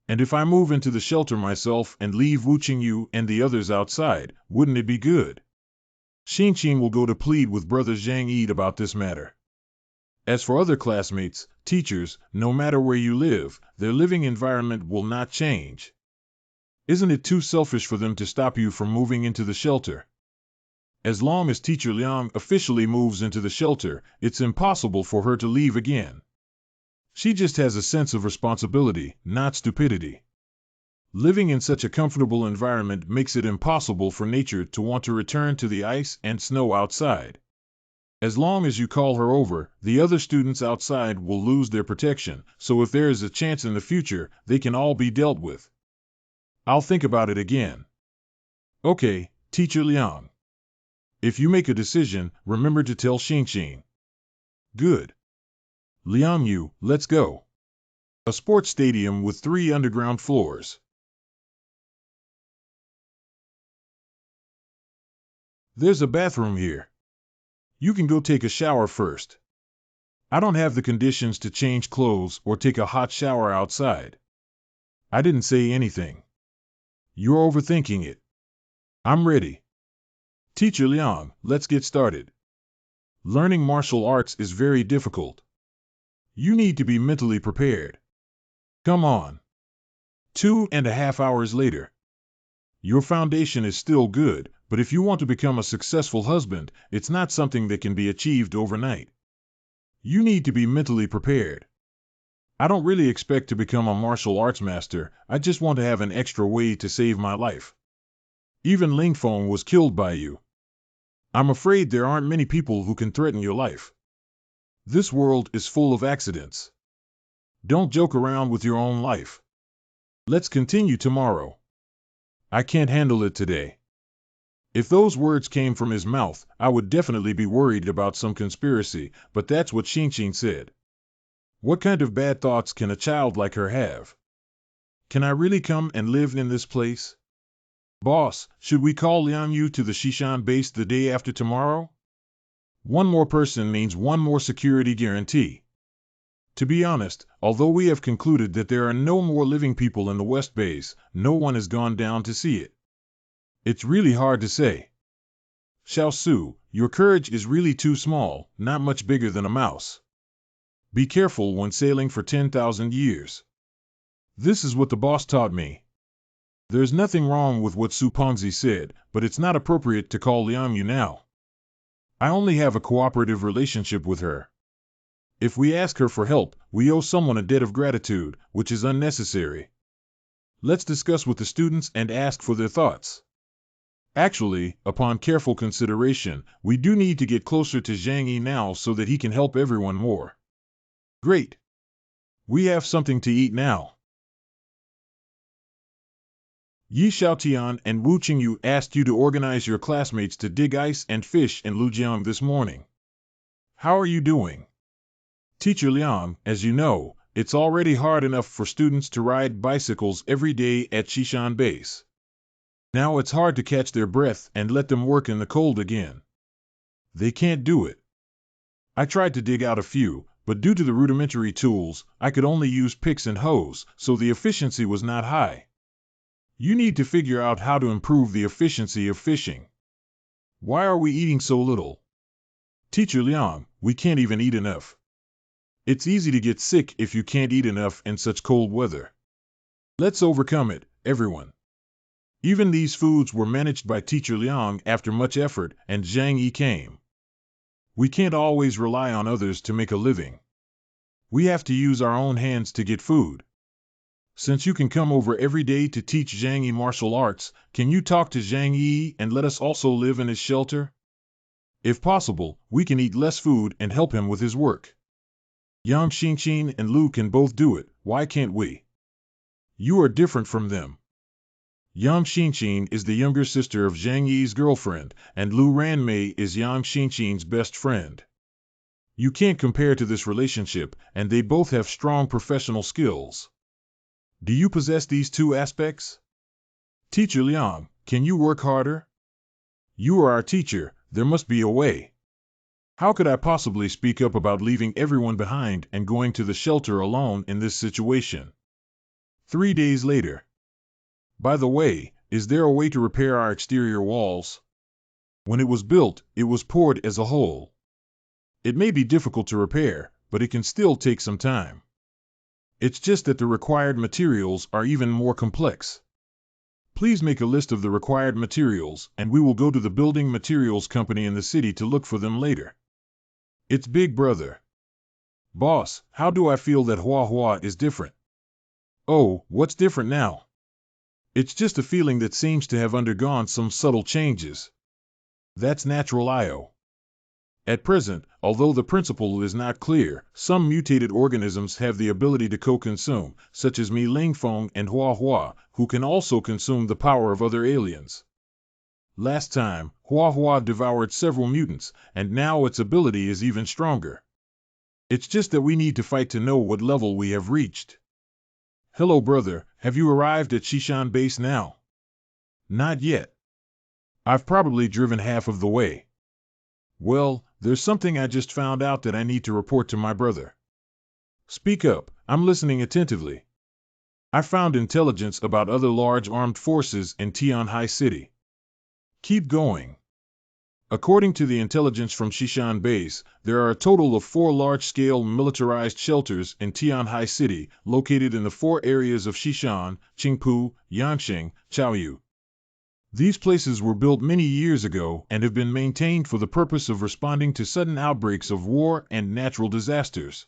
And if I move into the shelter myself and leave Wu Qingyu and the others outside, wouldn't it be good? Xinqin will go to plead with Brother Zhang Yi about this matter. As for other classmates, teachers, no matter where you live, their living environment will not change. Isn't it too selfish for them to stop you from moving into the shelter? As long as Teacher Liang officially moves into the shelter, it's impossible for her to leave again. She just has a sense of responsibility, not stupidity. Living in such a comfortable environment makes it impossible for nature to want to return to the ice and snow outside. As long as you call her over, the other students outside will lose their protection, so if there is a chance in the future, they can all be dealt with. I'll think about it again. Okay, Teacher Liang. If you make a decision, remember to tell Xinqin. Good. Liang Yu, let's go. A sports stadium with 3 underground floors. There's a bathroom here. You can go take a shower first. I don't have the conditions to change clothes or take a hot shower outside. I didn't say anything. You're overthinking it. I'm ready. Teacher Liang, let's get started. Learning martial arts is very difficult. You need to be mentally prepared. Come on. 2.5 hours later. Your foundation is still good, but if you want to become a successful husband, it's not something that can be achieved overnight. You need to be mentally prepared. I don't really expect to become a martial arts master, I just want to have an extra way to save my life. Even Ling Feng was killed by you. I'm afraid there aren't many people who can threaten your life. This world is full of accidents. Don't joke around with your own life. Let's continue tomorrow. I can't handle it today. If those words came from his mouth, I would definitely be worried about some conspiracy, but that's what Xinqin said. What kind of bad thoughts can a child like her have? Can I really come and live in this place? Boss, should we call Liang Yu to the Shishan base the day after tomorrow? One more person means one more security guarantee. To be honest, although we have concluded that there are no more living people in the West Base, no one has gone down to see it. It's really hard to say. Xiao Su, your courage is really too small, not much bigger than a mouse. Be careful when sailing for 10,000 years. This is what the boss taught me. There's nothing wrong with what Su Pengzi said, but it's not appropriate to call Liang Yu now. I only have a cooperative relationship with her. If we ask her for help, we owe someone a debt of gratitude, which is unnecessary. Let's discuss with the students and ask for their thoughts. Actually, upon careful consideration, we do need to get closer to Zhang Yi now so that he can help everyone more. Great. We have something to eat now. Yi Xiaotian and Wu Qingyu asked you to organize your classmates to dig ice and fish in Lujiang this morning. How are you doing? Teacher Liang, as you know, it's already hard enough for students to ride bicycles every day at Xishan Base. Now it's hard to catch their breath and let them work in the cold again. They can't do it. I tried to dig out a few, but due to the rudimentary tools, I could only use picks and hoes, so the efficiency was not high. You need to figure out how to improve the efficiency of fishing. Why are we eating so little? Teacher Liang, we can't even eat enough. It's easy to get sick if you can't eat enough in such cold weather. Let's overcome it, everyone. Even these foods were managed by Teacher Liang after much effort, and Zhang Yi came. We can't always rely on others to make a living. We have to use our own hands to get food. Since you can come over every day to teach Zhang Yi martial arts, can you talk to Zhang Yi and let us also live in his shelter? If possible, we can eat less food and help him with his work. Yang Xingqin and Lu can both do it, why can't we? You are different from them. Yang Xingqin is the younger sister of Zhang Yi's girlfriend, and Lu Ranmei is Yang Xingqin's best friend. You can't compare to this relationship, and they both have strong professional skills. Do you possess these two aspects? Teacher Liang, can you work harder? You are our teacher, there must be a way. How could I possibly speak up about leaving everyone behind and going to the shelter alone in this situation? 3 days later. By the way, is there a way to repair our exterior walls? When it was built, it was poured as a whole. It may be difficult to repair, but it can still take some time. It's just that the required materials are even more complex. Please make a list of the required materials, and we will go to the building materials company in the city to look for them later. It's Big Brother. Boss, how do I feel that Hua is different? Oh, what's different now? It's just a feeling that seems to have undergone some subtle changes. That's natural IO. At present, although the principle is not clear, some mutated organisms have the ability to co-consume, such as Mi Lingfeng and Hua, who can also consume the power of other aliens. Last time, Hua devoured several mutants, and now its ability is even stronger. It's just that we need to fight to know what level we have reached. Hello brother, have you arrived at Xishan Base now? Not yet. I've probably driven half of the way. Well, there's something I just found out that I need to report to my brother. Speak up, I'm listening attentively. I found intelligence about other large armed forces in Tianhai City. Keep going. According to the intelligence from Xishan Base, there are a total of 4 large-scale militarized shelters in Tianhai City, located in the 4 areas of Xishan, Qingpu, Yanqing, Chaoyu. These places were built many years ago and have been maintained for the purpose of responding to sudden outbreaks of war and natural disasters.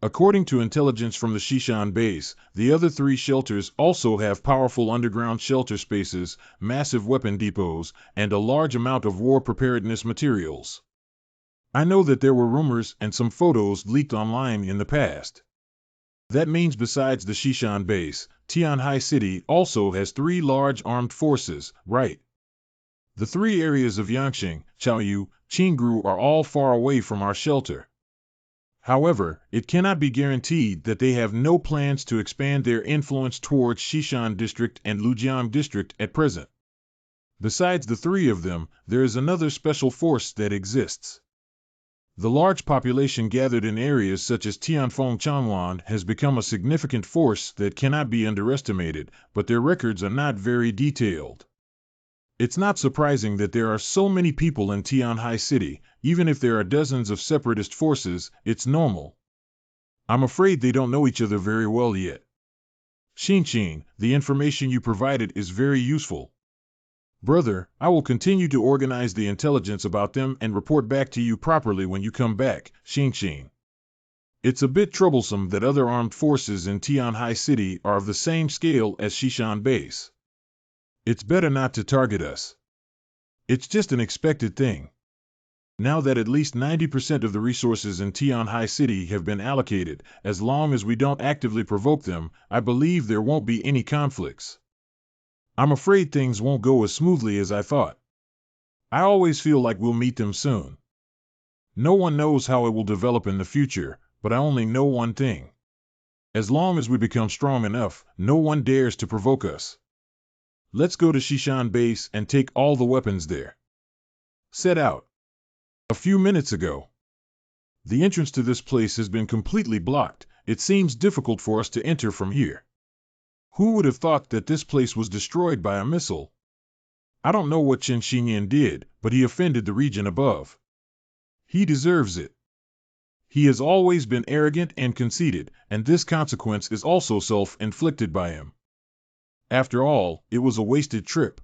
According to intelligence from the Xishan Base, the other 3 shelters also have powerful underground shelter spaces, massive weapon depots, and a large amount of war preparedness materials. I know that there were rumors and some photos leaked online in the past. That means besides the Xishan Base, Tianhai City also has 3 large armed forces, right? The 3 areas of Yanqing, Chaoyu, Qingru are all far away from our shelter. However, it cannot be guaranteed that they have no plans to expand their influence towards Xishan District and Lujiang District at present. Besides the 3 of them, there is another special force that exists. The large population gathered in areas such as Tianfeng Changwan has become a significant force that cannot be underestimated, but their records are not very detailed. It's not surprising that there are so many people in Tianhai City, even if there are dozens of separatist forces, it's normal. I'm afraid they don't know each other very well yet. Xingqin, the information you provided is very useful. Brother, I will continue to organize the intelligence about them and report back to you properly when you come back, Xing. It's a bit troublesome that other armed forces in Tianhai City are of the same scale as Shishan Base. It's better not to target us. It's just an expected thing. Now that at least 90% of the resources in Tianhai City have been allocated, as long as we don't actively provoke them, I believe there won't be any conflicts. I'm afraid things won't go as smoothly as I thought. I always feel like we'll meet them soon. No one knows how it will develop in the future, but I only know one thing. As long as we become strong enough, no one dares to provoke us. Let's go to Shishan Base and take all the weapons there. Set out. A few minutes ago. The entrance to this place has been completely blocked. It seems difficult for us to enter from here. Who would have thought that this place was destroyed by a missile? I don't know what Chen Xinyan did, but he offended the region above. He deserves it. He has always been arrogant and conceited, and this consequence is also self-inflicted by him. After all, it was a wasted trip.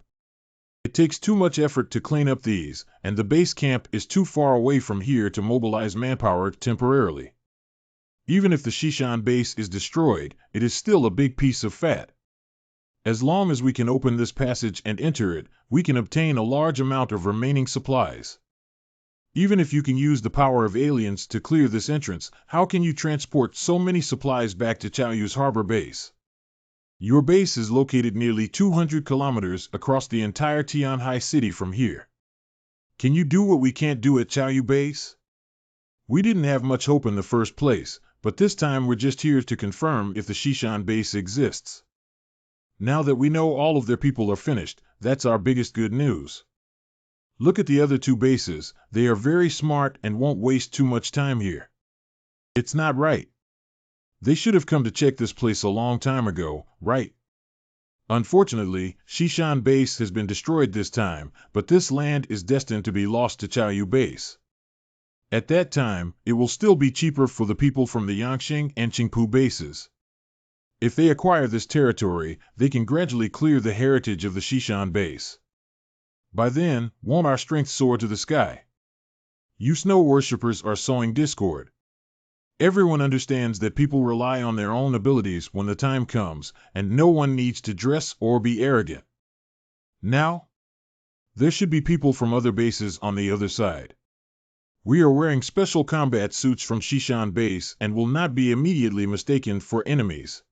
It takes too much effort to clean up these, and the base camp is too far away from here to mobilize manpower temporarily. Even if the Shishan base is destroyed, it is still a big piece of fat. As long as we can open this passage and enter it, we can obtain a large amount of remaining supplies. Even if you can use the power of aliens to clear this entrance, how can you transport so many supplies back to Chaoyu's harbor base? Your base is located nearly 200 kilometers across the entire Tianhai City from here. Can you do what we can't do at Chaoyu base? We didn't have much hope in the first place, but this time we're just here to confirm if the Shishan base exists. Now that we know all of their people are finished, that's our biggest good news. Look at the other two bases, they are very smart and won't waste too much time here. It's not right. They should have come to check this place a long time ago, right? Unfortunately, Shishan base has been destroyed this time, but this land is destined to be lost to Chaoyu base. At that time, it will still be cheaper for the people from the Yangqing and Qingpu bases. If they acquire this territory, they can gradually clear the heritage of the Shishan base. By then, won't our strength soar to the sky? You snow worshippers are sowing discord. Everyone understands that people rely on their own abilities when the time comes, and no one needs to dress or be arrogant. Now, there should be people from other bases on the other side. We are wearing special combat suits from Shishan base and will not be immediately mistaken for enemies.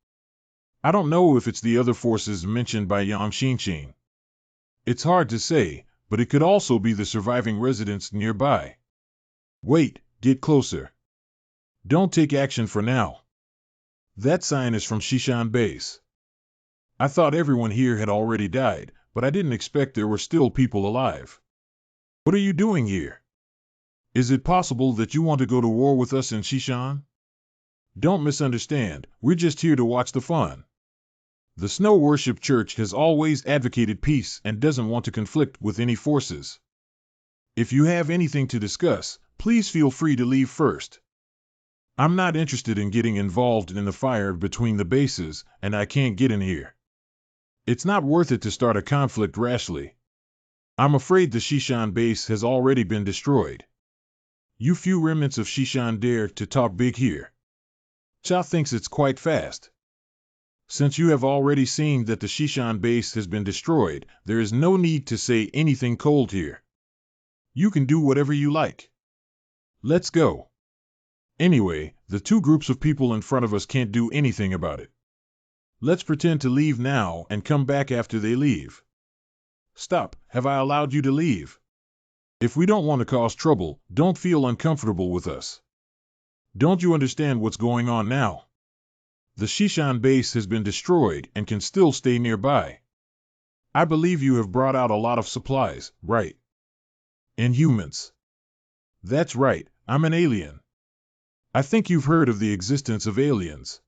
I don't know if it's the other forces mentioned by Yang Xinqin. It's hard to say, but it could also be the surviving residents nearby. Wait, get closer. Don't take action for now. That sign is from Shishan base. I thought everyone here had already died, but I didn't expect there were still people alive. What are you doing here? Is it possible that you want to go to war with us in Shishan? Don't misunderstand, we're just here to watch the fun. The Snow Worship Church has always advocated peace and doesn't want to conflict with any forces. If you have anything to discuss, please feel free to leave first. I'm not interested in getting involved in the fire between the bases, and I can't get in here. It's not worth it to start a conflict rashly. I'm afraid the Shishan base has already been destroyed. You few remnants of Shishan dare to talk big here. Cha thinks it's quite fast. Since you have already seen that the Shishan base has been destroyed, there is no need to say anything cold here. You can do whatever you like. Let's go. Anyway, the two groups of people in front of us can't do anything about it. Let's pretend to leave now and come back after they leave. Stop, have I allowed you to leave? If we don't want to cause trouble, don't feel uncomfortable with us. Don't you understand what's going on now? The Shishan base has been destroyed and can still stay nearby. I believe you have brought out a lot of supplies, right? Inhumans. That's right, I'm an alien. I think you've heard of the existence of aliens.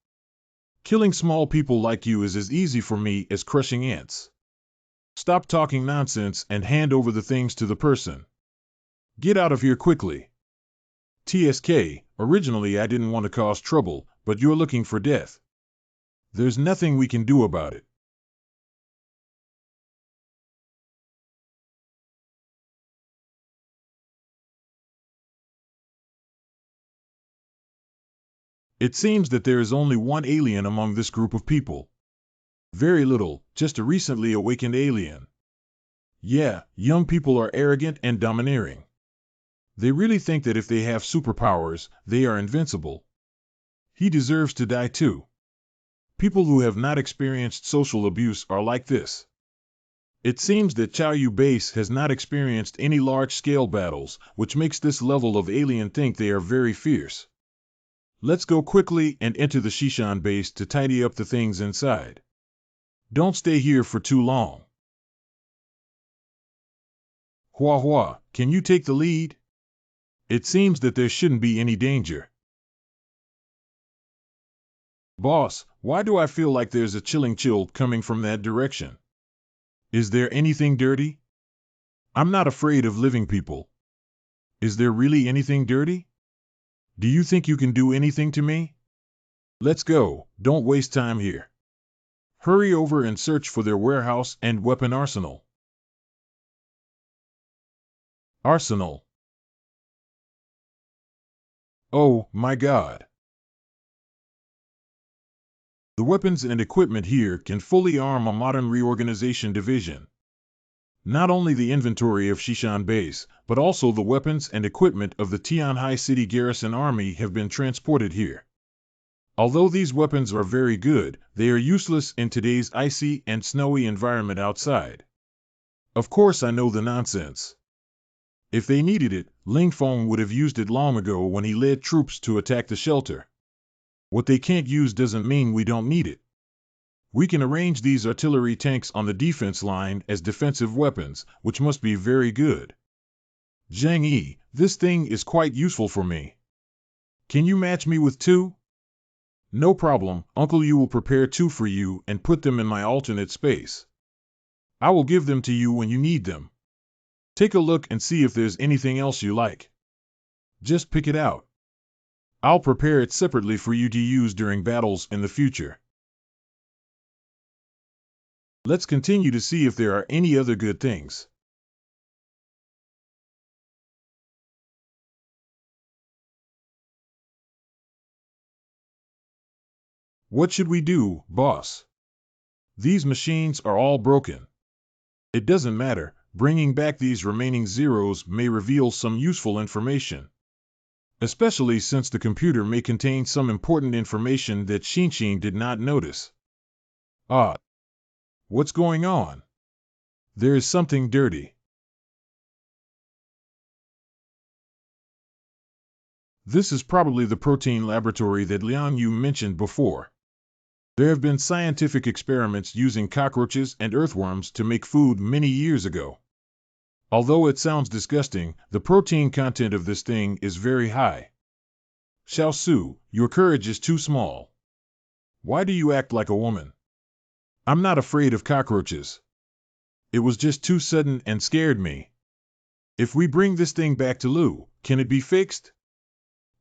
Killing small people like you is as easy for me as crushing ants. Stop talking nonsense and hand over the things to the person. Get out of here quickly. TSK, originally I didn't want to cause trouble, but you're looking for death. There's nothing we can do about it. It seems that there is only one alien among this group of people. Very little, just a recently awakened alien. Yeah, young people are arrogant and domineering. They really think that if they have superpowers, they are invincible. He deserves to die too. People who have not experienced social abuse are like this. It seems that Chow Yu Base has not experienced any large-scale battles, which makes this level of alien think they are very fierce. Let's go quickly and enter the Shishan base to tidy up the things inside. Don't stay here for too long. Hua Hua, can you take the lead? It seems that there shouldn't be any danger. Boss, why do I feel like there's a chilling chill coming from that direction? Is there anything dirty? I'm not afraid of living people. Is there really anything dirty? Do you think you can do anything to me? Let's go, don't waste time here. Hurry over and search for their warehouse and weapon arsenal. Arsenal. Oh, my God. The weapons and equipment here can fully arm a modern reorganization division. Not only the inventory of Shishan Base, but also the weapons and equipment of the Tianhai City Garrison Army have been transported here. Although these weapons are very good, they are useless in today's icy and snowy environment outside. Of course I know the nonsense. If they needed it, Ling Feng would have used it long ago when he led troops to attack the shelter. What they can't use doesn't mean we don't need it. We can arrange these artillery tanks on the defense line as defensive weapons, which must be very good. Zhang Yi, this thing is quite useful for me. Can you match me with 2? No problem, Uncle Yu will prepare 2 for you and put them in my alternate space. I will give them to you when you need them. Take a look and see if there's anything else you like. Just pick it out. I'll prepare it separately for you to use during battles in the future. Let's continue to see if there are any other good things. What should we do, boss? These machines are all broken. It doesn't matter, bringing back these remaining zeros may reveal some useful information. Especially since the computer may contain some important information that Shinshin did not notice. Ah. What's going on? There is something dirty. This is probably the protein laboratory that Liang Yu mentioned before. There have been scientific experiments using cockroaches and earthworms to make food many years ago. Although it sounds disgusting, the protein content of this thing is very high. Xiao Su, your courage is too small. Why do you act like a woman? I'm not afraid of cockroaches. It was just too sudden and scared me. If we bring this thing back to Lu, can it be fixed?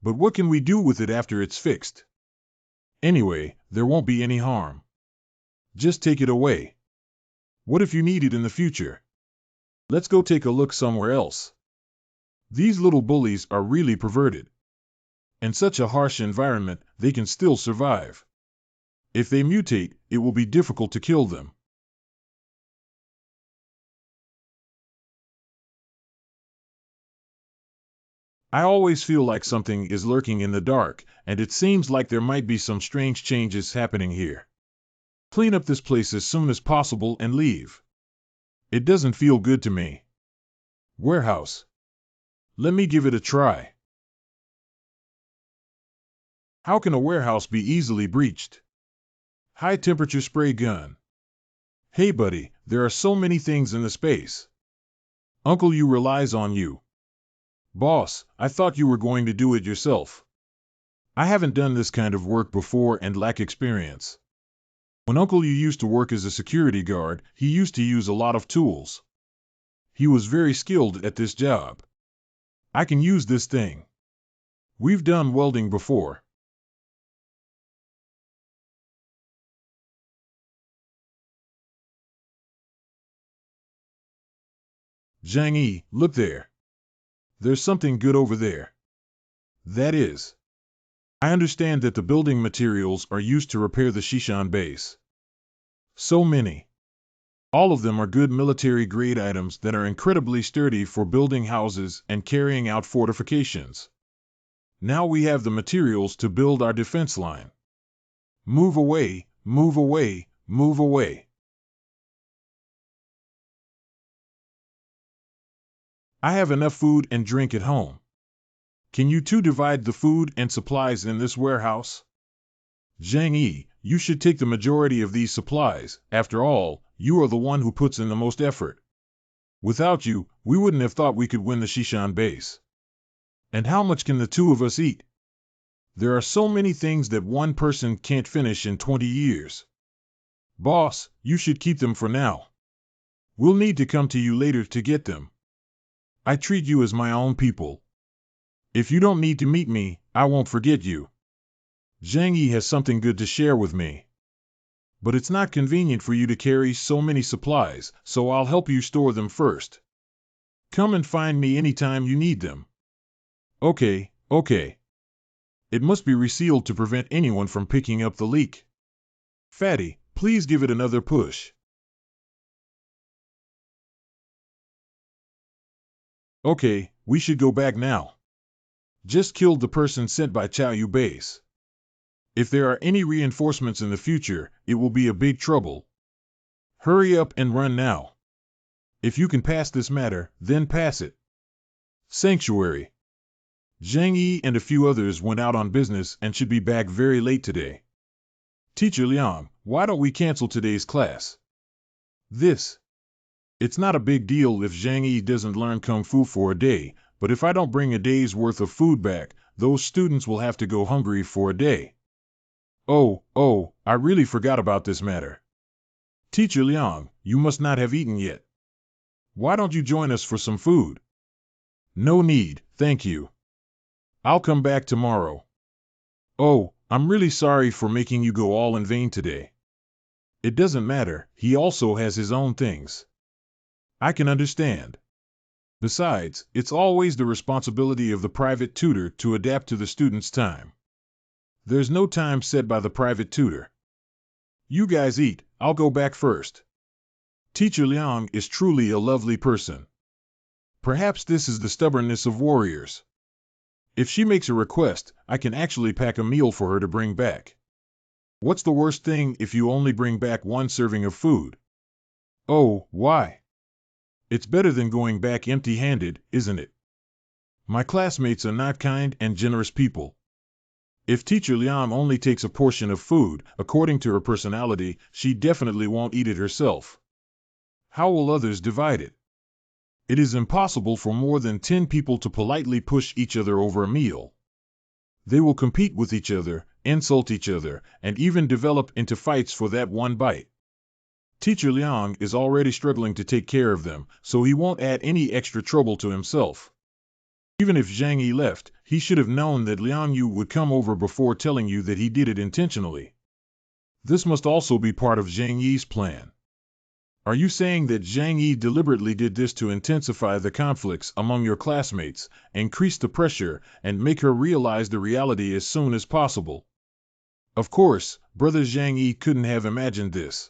But what can we do with it after it's fixed? Anyway, there won't be any harm. Just take it away. What if you need it in the future? Let's go take a look somewhere else. These little bullies are really perverted. In such a harsh environment, they can still survive. If they mutate, it will be difficult to kill them. I always feel like something is lurking in the dark, and it seems like there might be some strange changes happening here. Clean up this place as soon as possible and leave. It doesn't feel good to me. Warehouse. Let me give it a try. How can a warehouse be easily breached? High temperature spray gun. Hey buddy, there are so many things in the space. Uncle Yu relies on you. Boss, I thought you were going to do it yourself. I haven't done this kind of work before and lack experience. When Uncle Yu used to work as a security guard, he used to use a lot of tools. He was very skilled at this job. I can use this thing. We've done welding before. Zhang Yi, look there. There's something good over there. That is. I understand that the building materials are used to repair the Shishan base. So many. All of them are good military-grade items that are incredibly sturdy for building houses and carrying out fortifications. Now we have the materials to build our defense line. Move away, move away, move away. I have enough food and drink at home. Can you two divide the food and supplies in this warehouse? Zhang Yi, you should take the majority of these supplies. After all, you are the one who puts in the most effort. Without you, we wouldn't have thought we could win the Shishan base. And how much can the two of us eat? There are so many things that one person can't finish in 20 years. Boss, you should keep them for now. We'll need to come to you later to get them. I treat you as my own people. If you don't need to meet me, I won't forget you. Zhang Yi has something good to share with me. But it's not convenient for you to carry so many supplies, so I'll help you store them first. Come and find me anytime you need them. Okay, okay. It must be resealed to prevent anyone from picking up the leak. Fatty, please give it another push. Okay, we should go back now. Just killed the person sent by Chao Yu base. If there are any reinforcements in the future, it will be a big trouble. Hurry up and run now. If you can pass this matter, then pass it. Sanctuary. Zhang Yi and a few others went out on business and should be back very late today. Teacher Liang, why don't we cancel today's class? It's not a big deal if Zhang Yi doesn't learn Kung Fu for a day, but if I don't bring a day's worth of food back, those students will have to go hungry for a day. Oh, I really forgot about this matter. Teacher Liang, you must not have eaten yet. Why don't you join us for some food? No need, thank you. I'll come back tomorrow. Oh, I'm really sorry for making you go all in vain today. It doesn't matter, he also has his own things. I can understand. Besides, it's always the responsibility of the private tutor to adapt to the student's time. There's no time set by the private tutor. You guys eat, I'll go back first. Teacher Liang is truly a lovely person. Perhaps this is the stubbornness of warriors. If she makes a request, I can actually pack a meal for her to bring back. What's the worst thing if you only bring back one serving of food? Oh, why? It's better than going back empty-handed, isn't it? My classmates are not kind and generous people. If Teacher Liang only takes a portion of food, according to her personality, she definitely won't eat it herself. How will others divide it? It is impossible for more than 10 people to politely push each other over a meal. They will compete with each other, insult each other, and even develop into fights for that one bite. Teacher Liang is already struggling to take care of them, so he won't add any extra trouble to himself. Even if Zhang Yi left, he should have known that Liang Yu would come over before telling you that he did it intentionally. This must also be part of Zhang Yi's plan. Are you saying that Zhang Yi deliberately did this to intensify the conflicts among your classmates, increase the pressure, and make her realize the reality as soon as possible? Of course, Brother Zhang Yi couldn't have imagined this.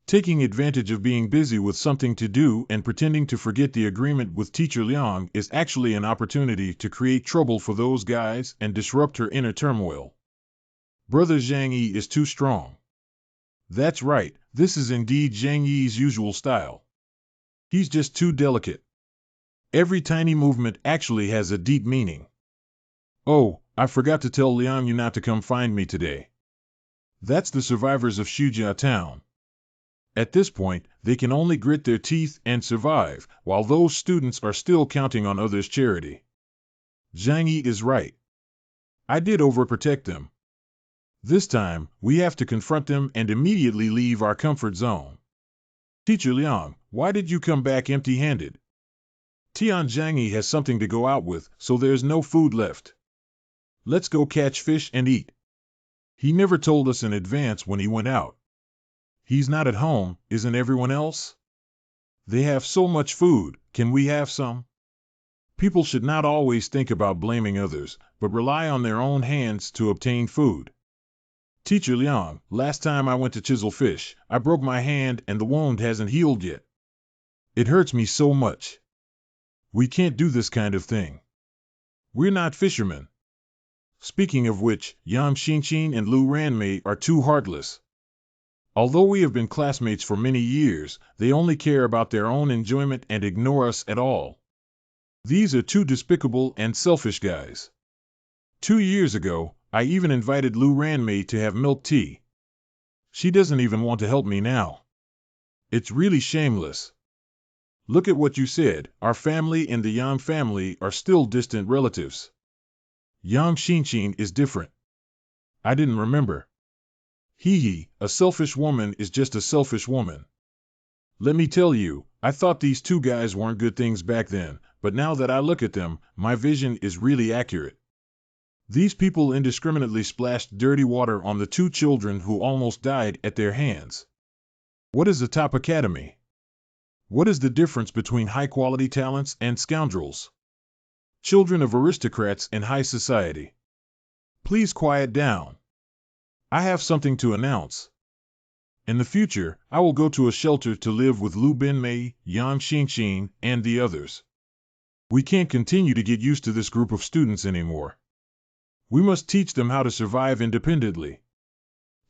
Taking advantage of being busy with something to do and pretending to forget the agreement with Teacher Liang is actually an opportunity to create trouble for those guys and disrupt her inner turmoil. Brother Zhang Yi is too strong. That's right, this is indeed Zhang Yi's usual style. He's just too delicate. Every tiny movement actually has a deep meaning. Oh, I forgot to tell Liang Yu not to come find me today. That's the survivors of Shujia Town. At this point, they can only grit their teeth and survive, while those students are still counting on others' charity. Zhang Yi is right. I did overprotect them. This time, we have to confront them and immediately leave our comfort zone. Teacher Liang, why did you come back empty-handed? Tian Zhang Yi has something to go out with, so there's no food left. Let's go catch fish and eat. He never told us in advance when he went out. He's not at home, isn't everyone else? They have so much food, can we have some? People should not always think about blaming others, but rely on their own hands to obtain food. Teacher Liang, last time I went to chisel fish, I broke my hand and the wound hasn't healed yet. It hurts me so much. We can't do this kind of thing. We're not fishermen. Speaking of which, Yang Xinqin and Lu Ranmei are too heartless. Although we have been classmates for many years, they only care about their own enjoyment and ignore us at all. These are two despicable and selfish guys. 2 years ago, I even invited Lu Ranmei to have milk tea. She doesn't even want to help me now. It's really shameless. Look at what you said, our family and the Yang family are still distant relatives. Yang Xinqin is different. I didn't remember. A selfish woman is just a selfish woman. Let me tell you, I thought these two guys weren't good things back then, but now that I look at them, my vision is really accurate. These people indiscriminately splashed dirty water on the 2 children who almost died at their hands. What is a top academy? What is the difference between high-quality talents and scoundrels? Children of aristocrats in high society. Please quiet down. I have something to announce. In the future, I will go to a shelter to live with Lu Binmei, Yang Xinqin, and the others. We can't continue to get used to this group of students anymore. We must teach them how to survive independently.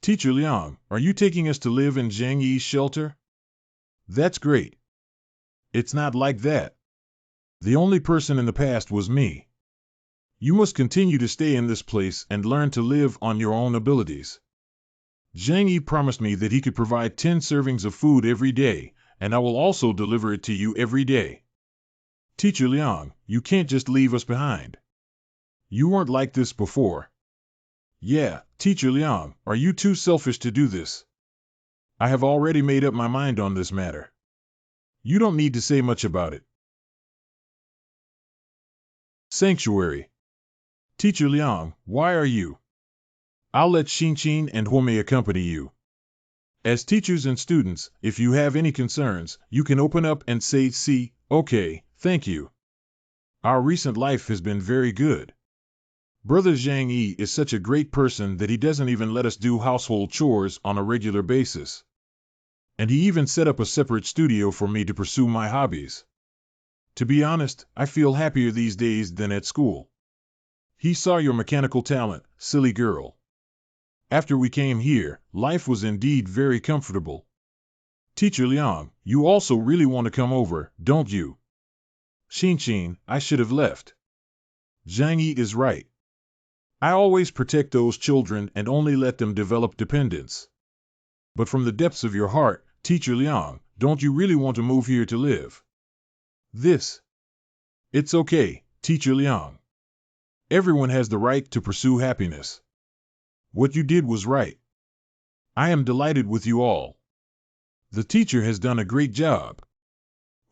Teacher Liang, are you taking us to live in Zhang Yi's shelter? That's great. It's not like that. The only person in the past was me. You must continue to stay in this place and learn to live on your own abilities. Zhang Yi promised me that he could provide 10 servings of food every day, and I will also deliver it to you every day. Teacher Liang, you can't just leave us behind. You weren't like this before. Yeah, Teacher Liang, are you too selfish to do this? I have already made up my mind on this matter. You don't need to say much about it. Sanctuary. Teacher Liang, why are you? I'll let Xinqin and Huomei accompany you. As teachers and students, if you have any concerns, you can open up and say, okay, thank you. Our recent life has been very good. Brother Zhang Yi is such a great person that he doesn't even let us do household chores on a regular basis. And he even set up a separate studio for me to pursue my hobbies. To be honest, I feel happier these days than at school. He saw your mechanical talent, silly girl. After we came here, life was indeed very comfortable. Teacher Liang, you also really want to come over, don't you? Xinqin, I should have left. Zhang Yi is right. I always protect those children and only let them develop dependence. But from the depths of your heart, Teacher Liang, don't you really want to move here to live? It's okay, Teacher Liang. Everyone has the right to pursue happiness. What you did was right. I am delighted with you all. The teacher has done a great job.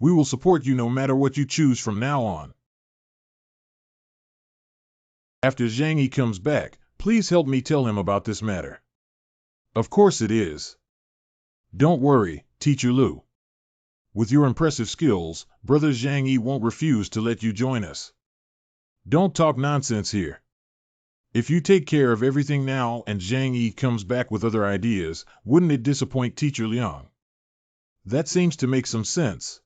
We will support you no matter what you choose from now on. After Zhang Yi comes back, please help me tell him about this matter. Of course it is. Don't worry, Teacher Lu. With your impressive skills, Brother Zhang Yi won't refuse to let you join us. Don't talk nonsense here. If you take care of everything now and Zhang Yi comes back with other ideas, wouldn't it disappoint Teacher Liang? That seems to make some sense.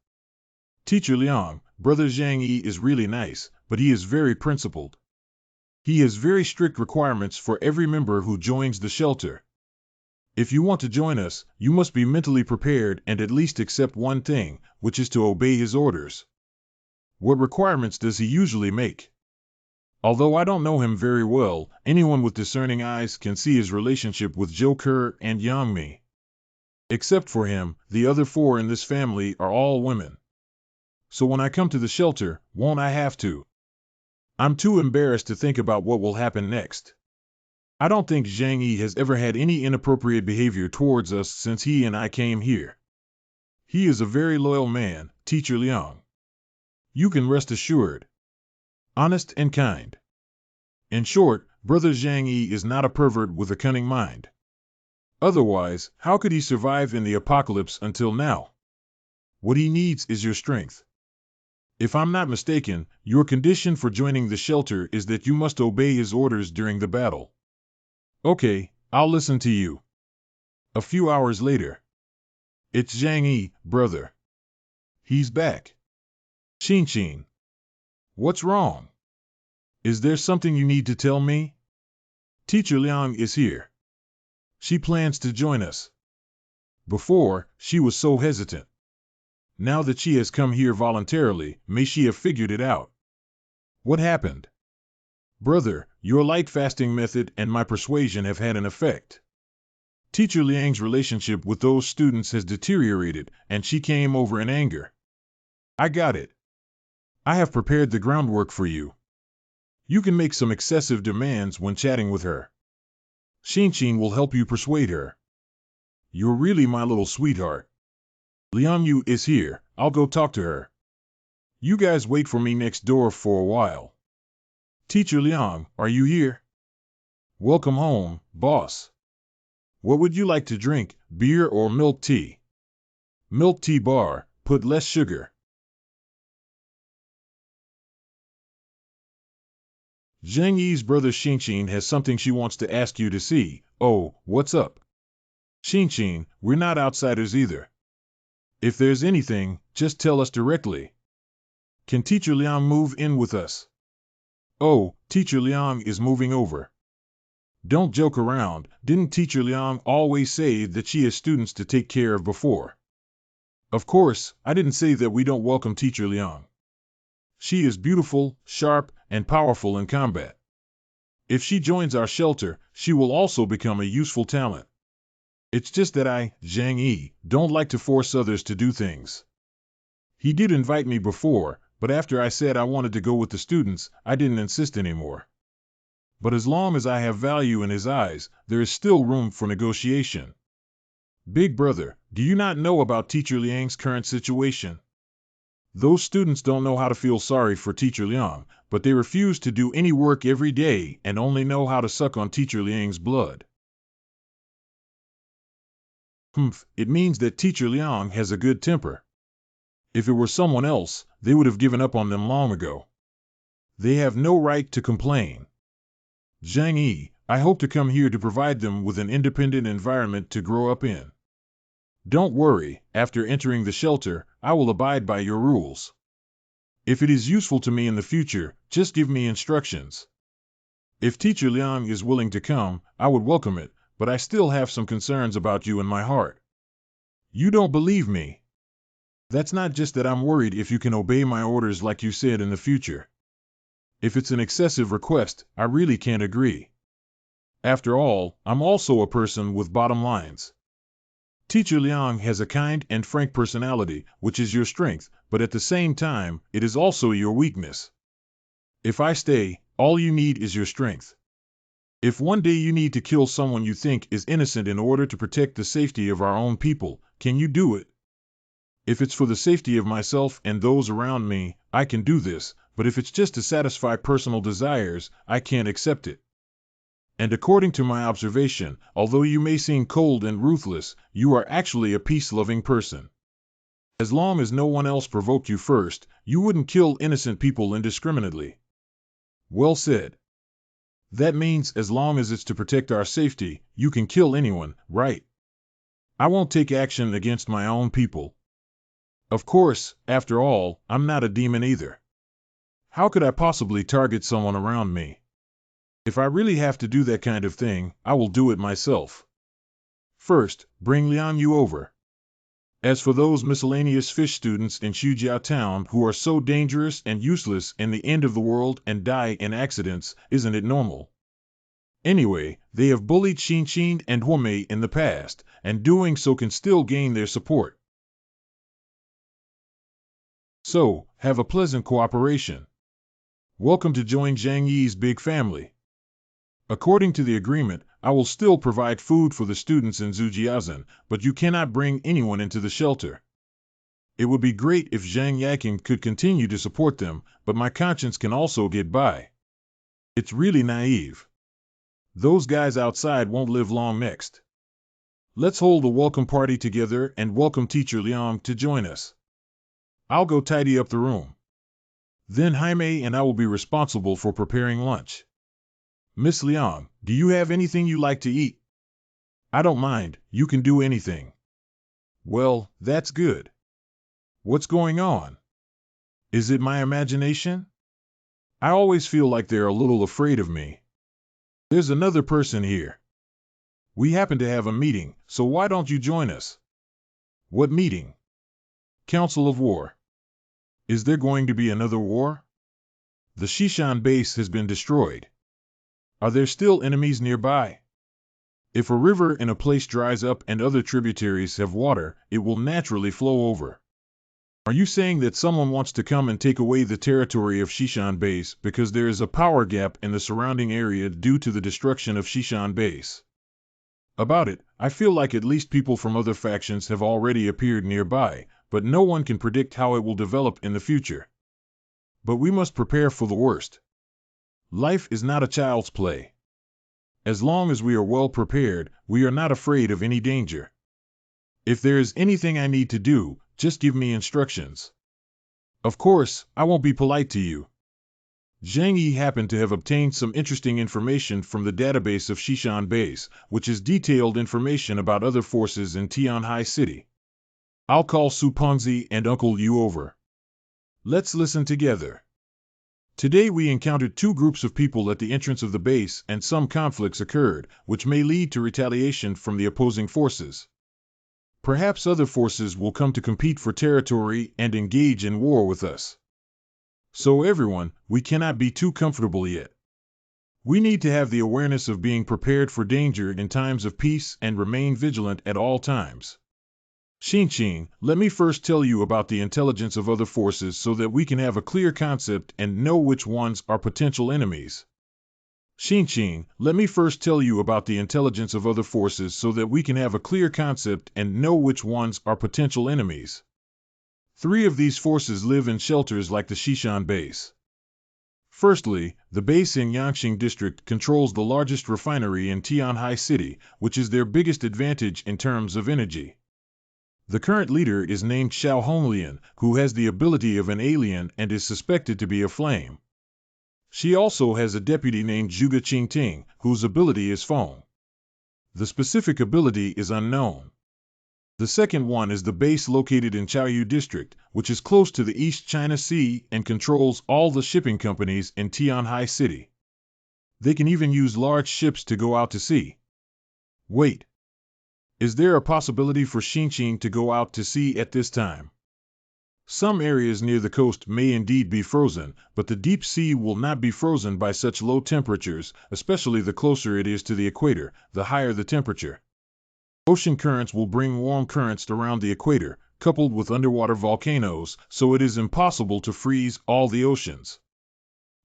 Teacher Liang, Brother Zhang Yi is really nice, but he is very principled. He has very strict requirements for every member who joins the shelter. If you want to join us, you must be mentally prepared and at least accept one thing, which is to obey his orders. What requirements does he usually make? Although I don't know him very well, anyone with discerning eyes can see his relationship with Zhou Ke and Yang Mi. Except for him, the other 4 in this family are all women. So when I come to the shelter, won't I have to? I'm too embarrassed to think about what will happen next. I don't think Zhang Yi has ever had any inappropriate behavior towards us since he and I came here. He is a very loyal man, Teacher Liang. You can rest assured. Honest and kind. In short, Brother Zhang Yi is not a pervert with a cunning mind. Otherwise, how could he survive in the apocalypse until now? What he needs is your strength. If I'm not mistaken, your condition for joining the shelter is that you must obey his orders during the battle. Okay, I'll listen to you. A few hours later. It's Zhang Yi, brother. He's back. Xin. What's wrong? Is there something you need to tell me? Teacher Liang is here. She plans to join us. Before, she was so hesitant. Now that she has come here voluntarily, may she have figured it out. What happened? Brother, your light fasting method and my persuasion have had an effect. Teacher Liang's relationship with those students has deteriorated, and she came over in anger. I got it. I have prepared the groundwork for you. You can make some excessive demands when chatting with her. Xin will help you persuade her. You're really my little sweetheart. Liang Yu is here. I'll go talk to her. You guys wait for me next door for a while. Teacher Liang, are you here? Welcome home, boss. What would you like to drink, beer or milk tea? Milk tea bar, put less sugar. Zhang Yi's brother Xin has something she wants to ask you to see. Oh, what's up? Xin, we're not outsiders either. If there's anything, just tell us directly. Can Teacher Liang move in with us? Oh, Teacher Liang is moving over. Don't joke around. Didn't Teacher Liang always say that she has students to take care of before? Of course, I didn't say that we don't welcome Teacher Liang. She is beautiful, sharp, and powerful in combat. If she joins our shelter, she will also become a useful talent. It's just that I, Zhang Yi, don't like to force others to do things. He did invite me before, but after I said I wanted to go with the students, I didn't insist anymore. But as long as I have value in his eyes, there is still room for negotiation. Big brother, do you not know about Teacher Liang's current situation? Those students don't know how to feel sorry for Teacher Liang, but they refuse to do any work every day and only know how to suck on Teacher Liang's blood. It means that Teacher Liang has a good temper. If it were someone else, they would have given up on them long ago. They have no right to complain. Zhang Yi, I hope to come here to provide them with an independent environment to grow up in. Don't worry, after entering the shelter, I will abide by your rules. If it is useful to me in the future, just give me instructions. If Teacher Liang is willing to come, I would welcome it, but I still have some concerns about you in my heart. You don't believe me. That's not just that I'm worried if you can obey my orders like you said in the future. If it's an excessive request, I really can't agree. After all, I'm also a person with bottom lines. Teacher Liang has a kind and frank personality, which is your strength, but at the same time, it is also your weakness. If I stay, all you need is your strength. If one day you need to kill someone you think is innocent in order to protect the safety of our own people, can you do it? If it's for the safety of myself and those around me, I can do this, but if it's just to satisfy personal desires, I can't accept it. And according to my observation, although you may seem cold and ruthless, you are actually a peace-loving person. As long as no one else provoked you first, you wouldn't kill innocent people indiscriminately. Well said. That means as long as it's to protect our safety, you can kill anyone, right? I won't take action against my own people. Of course, after all, I'm not a demon either. How could I possibly target someone around me? If I really have to do that kind of thing, I will do it myself. First, bring Liang Yu over. As for those miscellaneous fish students in Xujiao town who are so dangerous and useless in the end of the world and die in accidents, isn't it normal? Anyway, they have bullied Xin and Huomei in the past, and doing so can still gain their support. So, have a pleasant cooperation. Welcome to join Zhang Yi's big family. According to the agreement, I will still provide food for the students in Zujiazhen, but you cannot bring anyone into the shelter. It would be great if Zhang Yaking could continue to support them, but my conscience can also get by. It's really naive. Those guys outside won't live long next. Let's hold a welcome party together and welcome Teacher Liang to join us. I'll go tidy up the room. Then Jaime and I will be responsible for preparing lunch. Miss Leong, do you have anything you like to eat? I don't mind, you can do anything. Well, that's good. What's going on? Is it my imagination? I always feel like they're a little afraid of me. There's another person here. We happen to have a meeting, so why don't you join us? What meeting? Council of War. Is there going to be another war? The Shishan base has been destroyed. Are there still enemies nearby? If a river in a place dries up and other tributaries have water, it will naturally flow over. Are you saying that someone wants to come and take away the territory of Shishan base because there is a power gap in the surrounding area due to the destruction of Shishan base? About it, I feel like at least people from other factions have already appeared nearby, but no one can predict how it will develop in the future. But we must prepare for the worst. Life is not a child's play. As long as we are well prepared, we are not afraid of any danger. If there is anything I need to do, just give me instructions. Of course, I won't be polite to you. Zhang Yi happened to have obtained some interesting information from the database of Shishan Base, which is detailed information about other forces in Tianhai City. I'll call Su Pengzi and Uncle Yu over. Let's listen together. Today we encountered two groups of people at the entrance of the base, and some conflicts occurred, which may lead to retaliation from the opposing forces. Perhaps other forces will come to compete for territory and engage in war with us. So everyone, we cannot be too comfortable yet. We need to have the awareness of being prepared for danger in times of peace and remain vigilant at all times. Xinqing, let me first tell you about the intelligence of other forces so that we can have a clear concept and know which ones are potential enemies. Xinqing, let me first tell you about the intelligence of other forces so that we can have a clear concept and know which ones are potential enemies. 3 of these forces live in shelters like the Shishan base. Firstly, the base in Yangqing district controls the largest refinery in Tianhai City, which is their biggest advantage in terms of energy. The current leader is named Xiao Honglian, who has the ability of an alien and is suspected to be a flame. She also has a deputy named Zhuge Qingting, whose ability is Feng. The specific ability is unknown. The second one is the base located in Chaoyu District, which is close to the East China Sea and controls all the shipping companies in Tianhai City. They can even use large ships to go out to sea. Wait. Is there a possibility for Xinqing to go out to sea at this time? Some areas near the coast may indeed be frozen, but the deep sea will not be frozen by such low temperatures, especially the closer it is to the equator, the higher the temperature. Ocean currents will bring warm currents around the equator, coupled with underwater volcanoes, so it is impossible to freeze all the oceans.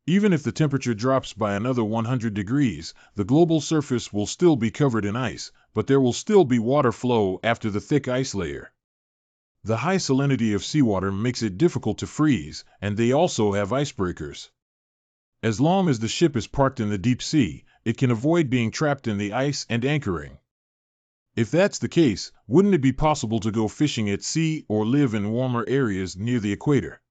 Even if the temperature drops by another 100 degrees, the global surface will still be covered in ice, but there will still be water flow after the thick ice layer. The high salinity of seawater makes it difficult to freeze, and they also have icebreakers. As long as the ship is parked in the deep sea, it can avoid being trapped in the ice and anchoring. If that's the case, wouldn't it be possible to go fishing at sea or live in warmer areas near the equator?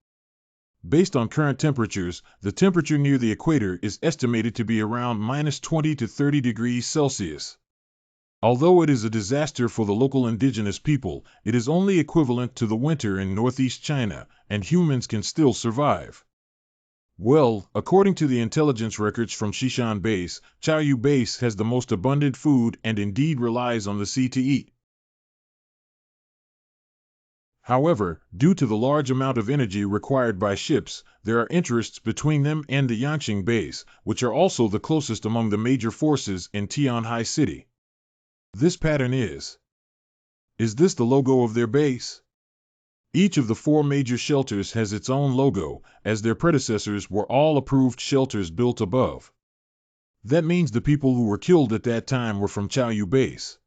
Based on current temperatures, the temperature near the equator is estimated to be around -20 to 30 degrees Celsius. Although it is a disaster for the local indigenous people, it is only equivalent to the winter in northeast China, and humans can still survive. Well, according to the intelligence records from Shishan Base, Chaoyu Base has the most abundant food and indeed relies on the sea to eat. However, due to the large amount of energy required by ships, there are interests between them and the Yangqing Base, which are also the closest among the major forces in Tianhai City. This pattern is this the logo of their base? Each of the 4 major shelters has its own logo, as their predecessors were all approved shelters built above. That means the people who were killed at that time were from Chaoyu Base.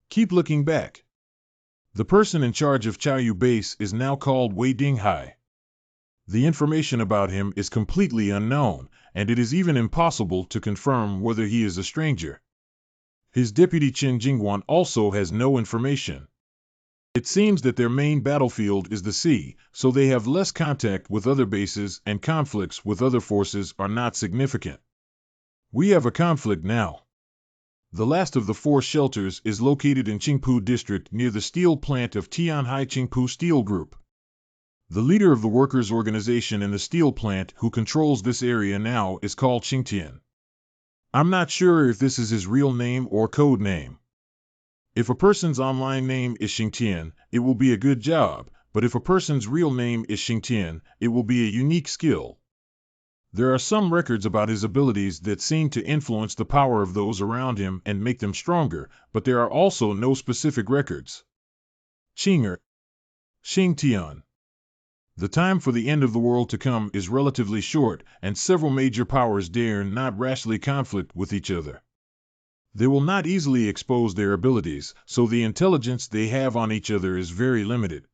Keep looking back. The person in charge of Chaoyu Base is now called Wei Dinghai. The information about him is completely unknown, and it is even impossible to confirm whether he is a stranger. His deputy Chen Jingguan also has no information. It seems that their main battlefield is the sea, so they have less contact with other bases and conflicts with other forces are not significant. We have a conflict now. The last of the 4 shelters is located in Qingpu District near the steel plant of Tianhai Qingpu Steel Group. The leader of the workers' organization in the steel plant who controls this area now is called Qingtian. I'm not sure if this is his real name or code name. If a person's online name is Qingtian, it will be a good job, but if a person's real name is Qingtian, it will be a unique skill. There are some records about his abilities that seem to influence the power of those around him and make them stronger, but there are also no specific records. Qingtian. The time for the end of the world to come is relatively short, and several major powers dare not rashly conflict with each other. They will not easily expose their abilities, so the intelligence they have on each other is very limited.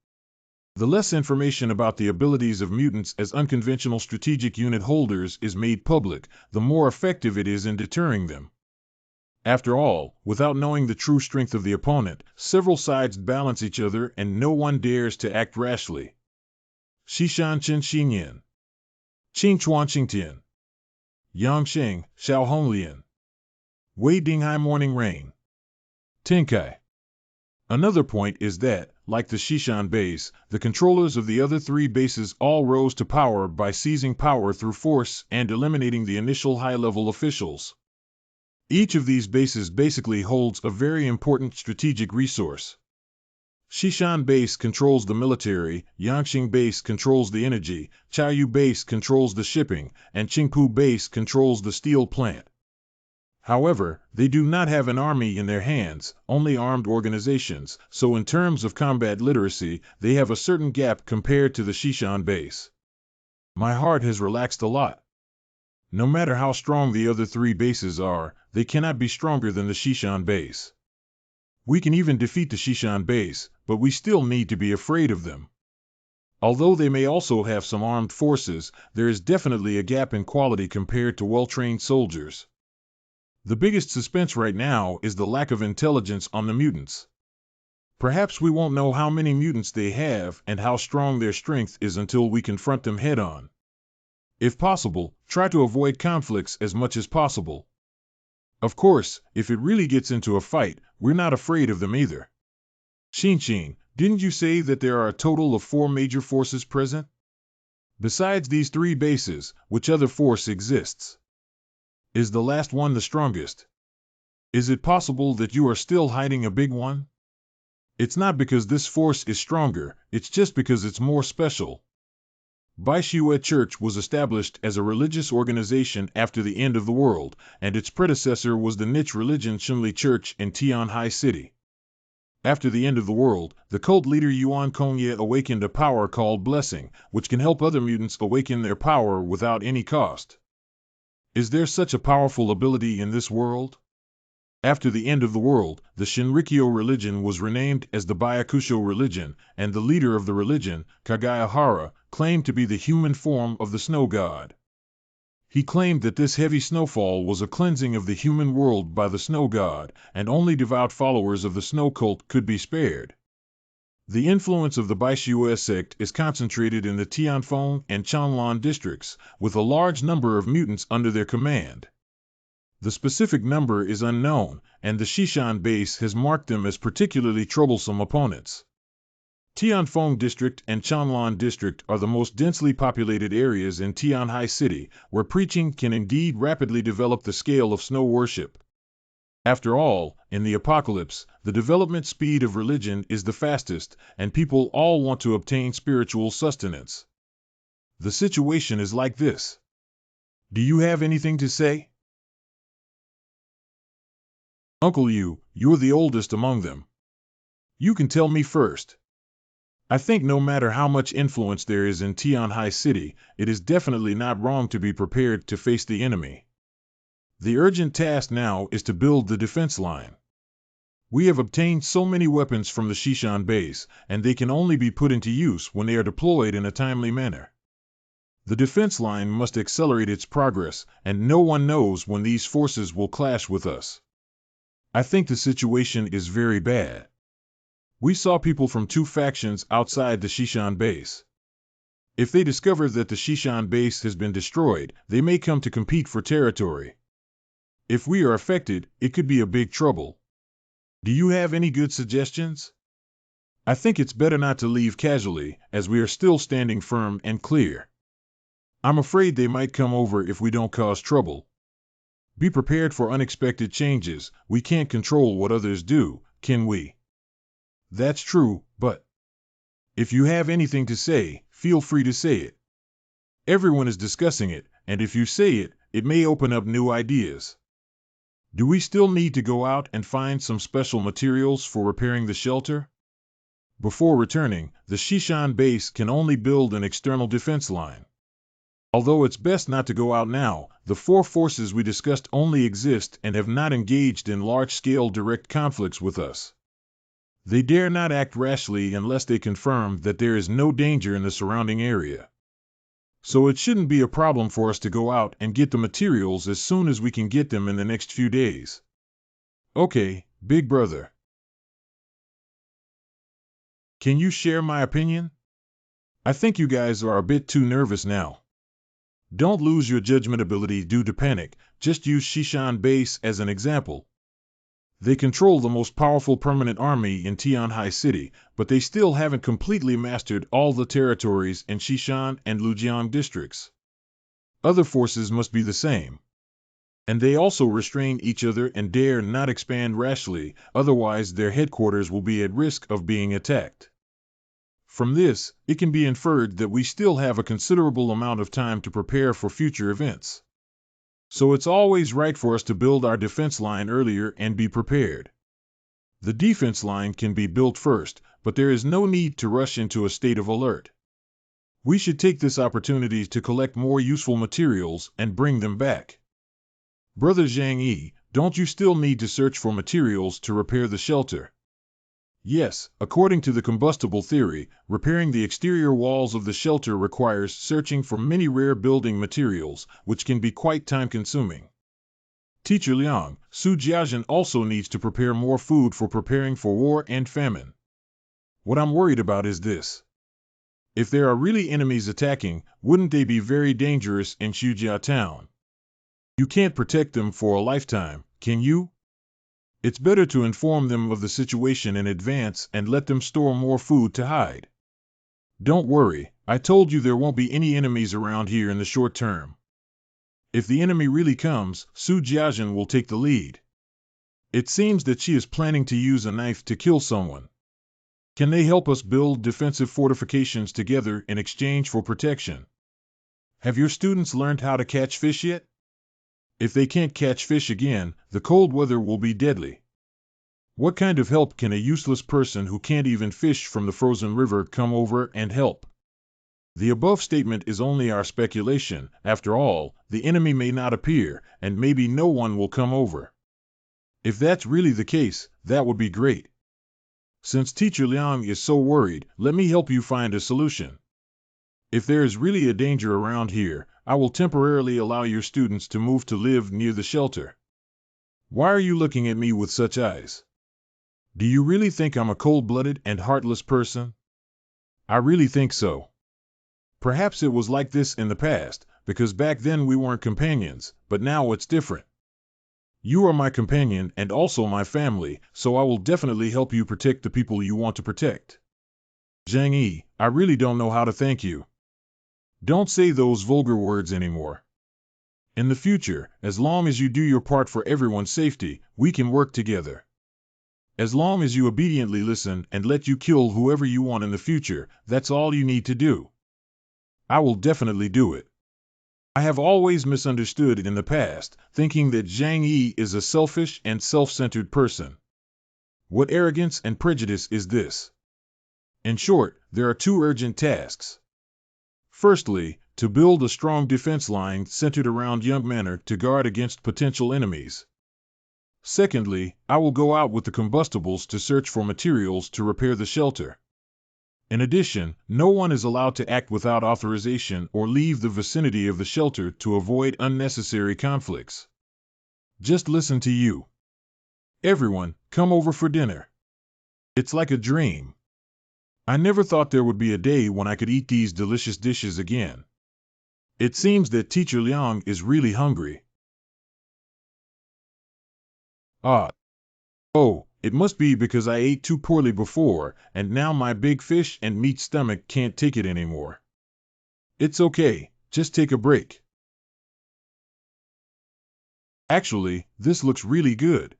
The less information about the abilities of mutants as unconventional strategic unit holders is made public, the more effective it is in deterring them. After all, without knowing the true strength of the opponent, several sides balance each other and no one dares to act rashly. Xishan Chen Xinyan. Qingchuan Qingtian. Yangsheng, Xiaohonglian. Wei Dinghai Morning Rain. Tenkai. Another point is that, like the Xishan base, the controllers of the other 3 bases all rose to power by seizing power through force and eliminating the initial high-level officials. Each of these bases basically holds a very important strategic resource. Xishan base controls the military, Yangsheng base controls the energy, Chaoyu base controls the shipping, and Qingpu base controls the steel plant. However, they do not have an army in their hands, only armed organizations, so in terms of combat literacy, they have a certain gap compared to the Xishan base. My heart has relaxed a lot. No matter how strong the other 3 bases are, they cannot be stronger than the Xishan base. We can even defeat the Xishan base, but we still need to be afraid of them. Although they may also have some armed forces, there is definitely a gap in quality compared to well-trained soldiers. The biggest suspense right now is the lack of intelligence on the mutants. Perhaps we won't know how many mutants they have and how strong their strength is until we confront them head-on. If possible, try to avoid conflicts as much as possible. Of course, if it really gets into a fight, we're not afraid of them either. Xinqing, didn't you say that there are a total of 4 major forces present? Besides these 3 bases, which other force exists? Is the last one the strongest? Is it possible that you are still hiding a big one? It's not because this force is stronger, it's just because it's more special. Baixue Church was established as a religious organization after the end of the world, and its predecessor was the niche religion Shunli Church in Tianhai City. After the end of the world, the cult leader Yuan Kongye awakened a power called Blessing, which can help other mutants awaken their power without any cost. Is there such a powerful ability in this world? After the end of the world, the Shinrikyo religion was renamed as the Byakusho religion, and the leader of the religion, Kagayahara, claimed to be the human form of the snow god. He claimed that this heavy snowfall was a cleansing of the human world by the snow god, and only devout followers of the snow cult could be spared. The influence of the Baixue sect is concentrated in the Tianfeng and Chanlan districts, with a large number of mutants under their command. The specific number is unknown, and the Xishan base has marked them as particularly troublesome opponents. Tianfeng district and Chanlan district are the most densely populated areas in Tianhai City, where preaching can indeed rapidly develop the scale of snow worship. After all, in the apocalypse, the development speed of religion is the fastest, and people all want to obtain spiritual sustenance. The situation is like this. Do you have anything to say? Uncle you're the oldest among them. You can tell me first. I think no matter how much influence there is in Tianhai City, it is definitely not wrong to be prepared to face the enemy. The urgent task now is to build the defense line. We have obtained so many weapons from the Xishan base, and they can only be put into use when they are deployed in a timely manner. The defense line must accelerate its progress, and no one knows when these forces will clash with us. I think the situation is very bad. We saw people from two factions outside the Shishan base. If they discover that the Shishan base has been destroyed, they may come to compete for territory. If we are affected, it could be a big trouble. Do you have any good suggestions? I think it's better not to leave casually, as we are still standing firm and clear. I'm afraid they might come over if we don't cause trouble. Be prepared for unexpected changes. We can't control what others do, can we? That's true, but if you have anything to say, feel free to say it. Everyone is discussing it, and if you say it, it may open up new ideas. Do we still need to go out and find some special materials for repairing the shelter? Before returning, the Shishan base can only build an external defense line. Although it's best not to go out now, the four forces we discussed only exist and have not engaged in large-scale direct conflicts with us. They dare not act rashly unless they confirm that there is no danger in the surrounding area. So it shouldn't be a problem for us to go out and get the materials as soon as we can get them in the next few days. Okay, big brother. Can you share my opinion? I think you guys are a bit too nervous now. Don't lose your judgment ability due to panic, just use Shishan base as an example. They control the most powerful permanent army in Tianhai City, but they still haven't completely mastered all the territories in Shishan and Lujiang districts. Other forces must be the same. And they also restrain each other and dare not expand rashly, otherwise their headquarters will be at risk of being attacked. From this, it can be inferred that we still have a considerable amount of time to prepare for future events. So it's always right for us to build our defense line earlier and be prepared. The defense line can be built first, but there is no need to rush into a state of alert. We should take this opportunity to collect more useful materials and bring them back. Brother Zhang Yi, don't you still need to search for materials to repair the shelter? Yes, according to the combustible theory, repairing the exterior walls of the shelter requires searching for many rare building materials, which can be quite time-consuming. Teacher Liang, Su Jiajin also needs to prepare more food for preparing for war and famine. What I'm worried about is this. If there are really enemies attacking, wouldn't they be very dangerous in Shujia town? You can't protect them for a lifetime, can you? It's better to inform them of the situation in advance and let them store more food to hide. Don't worry, I told you there won't be any enemies around here in the short term. If the enemy really comes, Su Jiajin will take the lead. It seems that she is planning to use a knife to kill someone. Can they help us build defensive fortifications together in exchange for protection? Have your students learned how to catch fish yet? If they can't catch fish again, the cold weather will be deadly. What kind of help can a useless person who can't even fish from the frozen river come over and help? The above statement is only our speculation. After all, the enemy may not appear, and maybe no one will come over. If that's really the case, that would be great. Since Teacher Liang is so worried, let me help you find a solution. If there is really a danger around here, I will temporarily allow your students to move to live near the shelter. Why are you looking at me with such eyes? Do you really think I'm a cold-blooded and heartless person? I really think so. Perhaps it was like this in the past, because back then we weren't companions, but now it's different. You are my companion and also my family, so I will definitely help you protect the people you want to protect. Zhang Yi, I really don't know how to thank you. Don't say those vulgar words anymore. In the future, as long as you do your part for everyone's safety, we can work together. As long as you obediently listen and let you kill whoever you want in the future, that's all you need to do. I will definitely do it. I have always misunderstood in the past, thinking that Zhang Yi is a selfish and self-centered person. What arrogance and prejudice is this? In short, there are two urgent tasks. Firstly, to build a strong defense line centered around Young Manor to guard against potential enemies. Secondly, I will go out with the combustibles to search for materials to repair the shelter. In addition, no one is allowed to act without authorization or leave the vicinity of the shelter to avoid unnecessary conflicts. Just listen to you. Everyone, come over for dinner. It's like a dream. I never thought there would be a day when I could eat these delicious dishes again. It seems that Teacher Liang is really hungry. Ah. Oh, it must be because I ate too poorly before, and now my big fish and meat stomach can't take it anymore. It's okay, just take a break. Actually, this looks really good.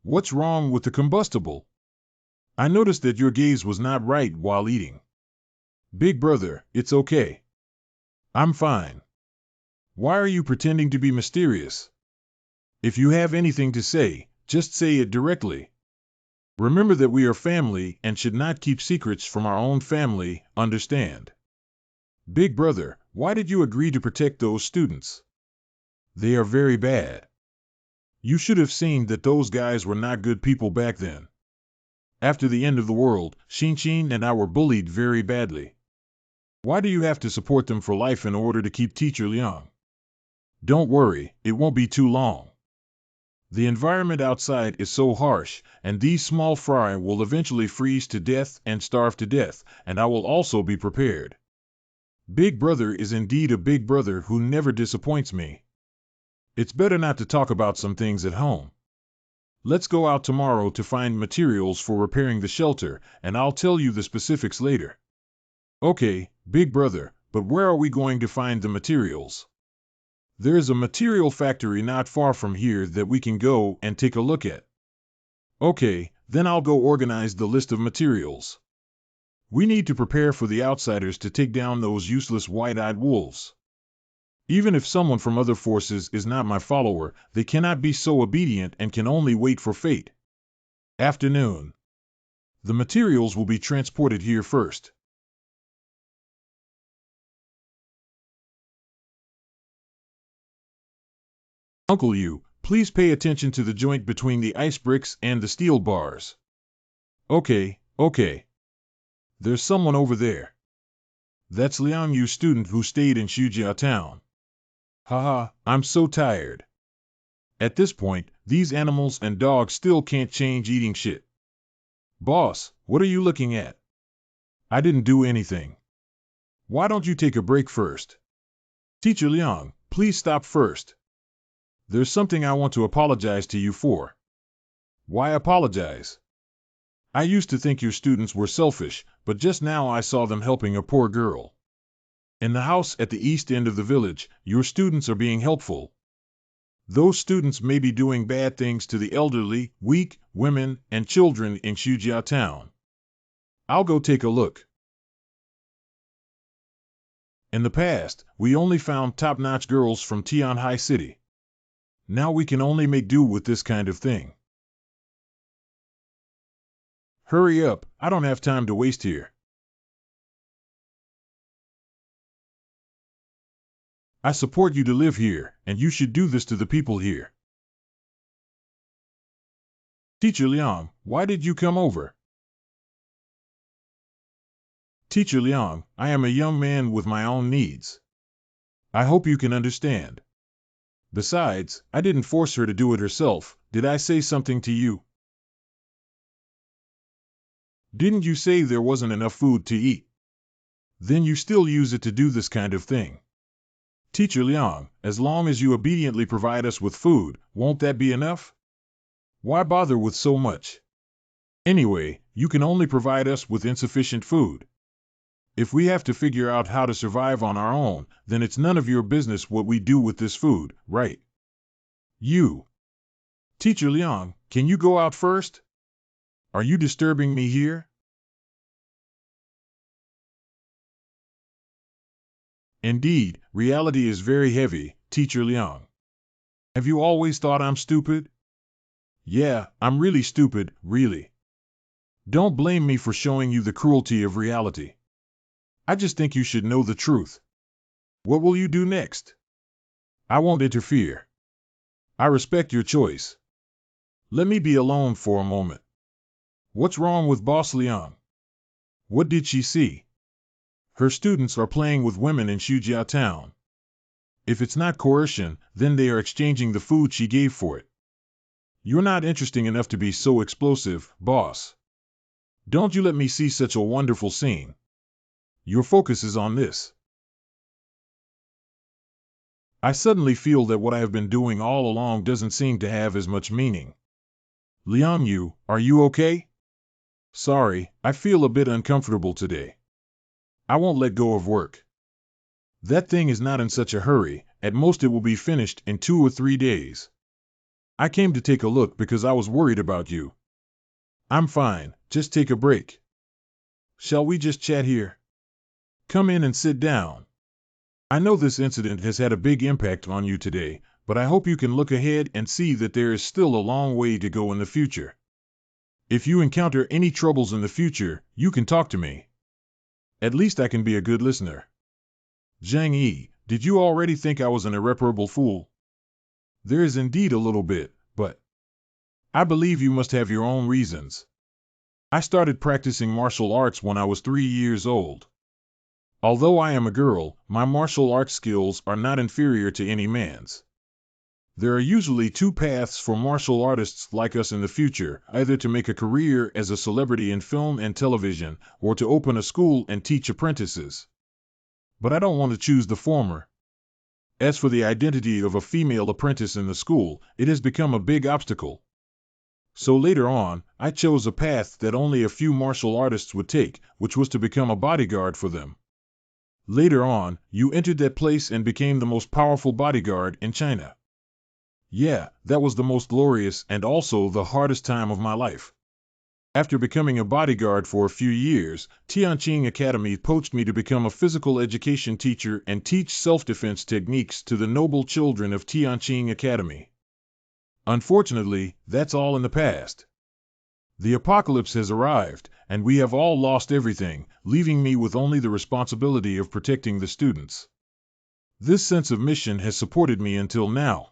What's wrong with the combustible? I noticed that your gaze was not right while eating. Big brother, it's okay. I'm fine. Why are you pretending to be mysterious? If you have anything to say, just say it directly. Remember that we are family and should not keep secrets from our own family, understand? Big brother, why did you agree to protect those students? They are very bad. You should have seen that those guys were not good people back then. After the end of the world, Xin and I were bullied very badly. Why do you have to support them for life in order to keep Teacher Liang? Don't worry, it won't be too long. The environment outside is so harsh, and these small fry will eventually freeze to death and starve to death, and I will also be prepared. Big brother is indeed a big brother who never disappoints me. It's better not to talk about some things at home. Let's go out tomorrow to find materials for repairing the shelter, and I'll tell you the specifics later. Okay, big brother, but where are we going to find the materials? There is a material factory not far from here that we can go and take a look at. Okay, then I'll go organize the list of materials. We need to prepare for the outsiders to take down those useless white-eyed wolves. Even if someone from other forces is not my follower, they cannot be so obedient and can only wait for fate. Afternoon. The materials will be transported here first. Uncle Yu, please pay attention to the joint between the ice bricks and the steel bars. Okay. There's someone over there. That's Liang Yu's student who stayed in Shujia town. Haha, I'm so tired. At this point, these animals and dogs still can't change eating shit. Boss, what are you looking at? I didn't do anything. Why don't you take a break first? Teacher Liang, please stop first. There's something I want to apologize to you for. Why apologize? I used to think your students were selfish, but just now I saw them helping a poor girl. In the house at the east end of the village, your students are being helpful. Those students may be doing bad things to the elderly, weak, women, and children in Shujia town. I'll go take a look. In the past, we only found top-notch girls from Tianhai City. Now we can only make do with this kind of thing. Hurry up, I don't have time to waste here. I support you to live here, and you should do this to the people here. Teacher Liang, why did you come over? Teacher Liang, I am a young man with my own needs. I hope you can understand. Besides, I didn't force her to do it herself. Did I say something to you? Didn't you say there wasn't enough food to eat? Then you still use it to do this kind of thing. Teacher Liang, as long as you obediently provide us with food, won't that be enough? Why bother with so much? Anyway, you can only provide us with insufficient food. If we have to figure out how to survive on our own, then it's none of your business what we do with this food, right? You. Teacher Liang, can you go out first? Are you disturbing me here? Indeed, reality is very heavy, Teacher Liang. Have you always thought I'm stupid? Yeah, I'm really stupid, really. Don't blame me for showing you the cruelty of reality. I just think you should know the truth. What will you do next? I won't interfere. I respect your choice. Let me be alone for a moment. What's wrong with Boss Liang? What did she see? Her students are playing with women in Shujia town. If it's not coercion, then they are exchanging the food she gave for it. You're not interesting enough to be so explosive, boss. Don't you let me see such a wonderful scene. Your focus is on this. I suddenly feel that what I have been doing all along doesn't seem to have as much meaning. Liang, are you okay? Sorry, I feel a bit uncomfortable today. I won't let go of work. That thing is not in such a hurry, at most it will be finished in 2 or 3 days. I came to take a look because I was worried about you. I'm fine, just take a break. Shall we just chat here? Come in and sit down. I know this incident has had a big impact on you today, but I hope you can look ahead and see that there is still a long way to go in the future. If you encounter any troubles in the future, you can talk to me. At least I can be a good listener. Zhang Yi, did you already think I was an irreparable fool? There is indeed a little bit, but I believe you must have your own reasons. I started practicing martial arts when I was 3 years old. Although I am a girl, my martial arts skills are not inferior to any man's. There are usually 2 paths for martial artists like us in the future, either to make a career as a celebrity in film and television, or to open a school and teach apprentices. But I don't want to choose the former. As for the identity of a female apprentice in the school, it has become a big obstacle. So later on, I chose a path that only a few martial artists would take, which was to become a bodyguard for them. Later on, you entered that place and became the most powerful bodyguard in China. Yeah, that was the most glorious and also the hardest time of my life. After becoming a bodyguard for a few years, Tianqing Academy poached me to become a physical education teacher and teach self-defense techniques to the noble children of Tianqing Academy. Unfortunately, that's all in the past. The apocalypse has arrived, and we have all lost everything, leaving me with only the responsibility of protecting the students. This sense of mission has supported me until now.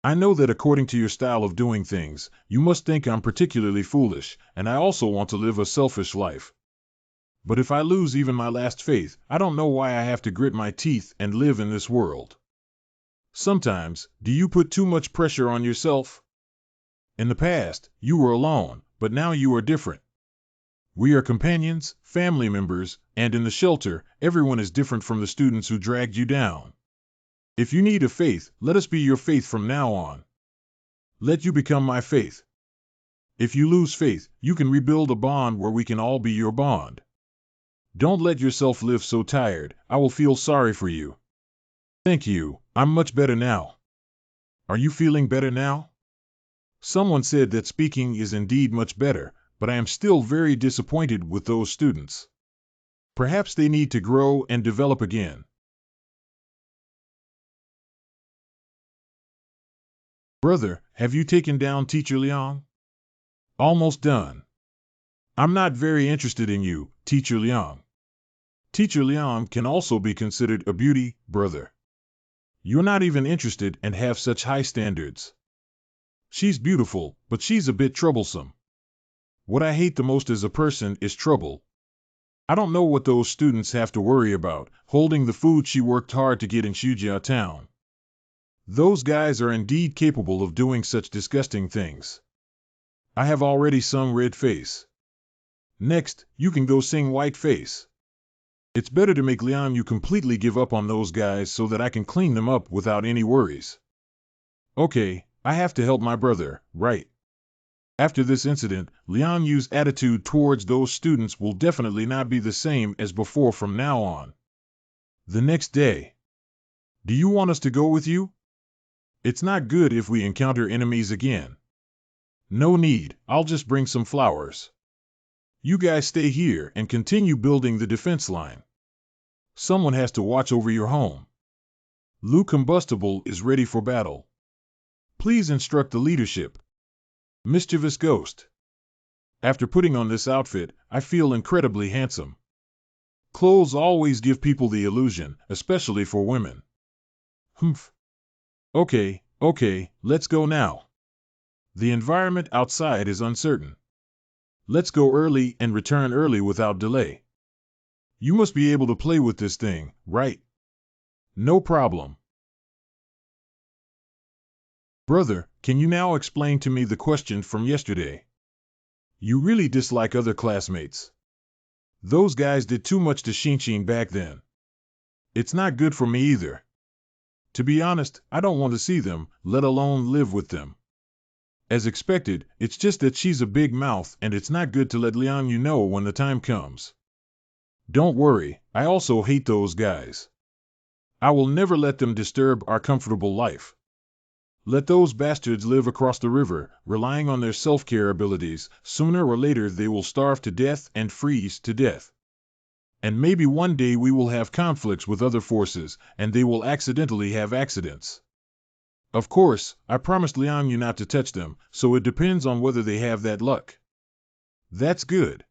I know that according to your style of doing things, you must think I'm particularly foolish, and I also want to live a selfish life. But if I lose even my last faith, I don't know why I have to grit my teeth and live in this world. Sometimes, do you put too much pressure on yourself? In the past, you were alone, but now you are different. We are companions, family members, and in the shelter, everyone is different from the students who dragged you down. If you need a faith, let us be your faith from now on. Let you become my faith. If you lose faith, you can rebuild a bond where we can all be your bond. Don't let yourself live so tired, I will feel sorry for you. Thank you, I'm much better now. Are you feeling better now? Someone said that speaking is indeed much better, but I am still very disappointed with those students. Perhaps they need to grow and develop again. Brother, have you taken down Teacher Liang? Almost done. I'm not very interested in you, Teacher Liang. Teacher Liang can also be considered a beauty, brother. You're not even interested and have such high standards. She's beautiful, but she's a bit troublesome. What I hate the most as a person is trouble. I don't know what those students have to worry about, holding the food she worked hard to get in Shujia town. Those guys are indeed capable of doing such disgusting things. I have already sung Red Face. Next, you can go sing White Face. It's better to make Liang completely give up on those guys so that I can clean them up without any worries. Okay, I have to help my brother, right? After this incident, Liang Yu's attitude towards those students will definitely not be the same as before from now on. The next day. Do you want us to go with you? It's not good if we encounter enemies again. No need, I'll just bring some flowers. You guys stay here and continue building the defense line. Someone has to watch over your home. Lu Combustible is ready for battle. Please instruct the leadership. Mischievous Ghost. After putting on this outfit, I feel incredibly handsome. Clothes always give people the illusion, especially for women. Humph. Okay, let's go now. The environment outside is uncertain. Let's go early and return early without delay. You must be able to play with this thing, right? No problem. Brother, can you now explain to me the question from yesterday? You really dislike other classmates. Those guys did too much to Shinshin back then. It's not good for me either. To be honest, I don't want to see them, let alone live with them. As expected, it's just that she's a big mouth and it's not good to let Liang Yu know when the time comes. Don't worry, I also hate those guys. I will never let them disturb our comfortable life. Let those bastards live across the river, relying on their self-care abilities. Sooner or later they will starve to death and freeze to death. And maybe one day we will have conflicts with other forces, and they will accidentally have accidents. Of course, I promised Liang Yu not to touch them, so it depends on whether they have that luck. That's good.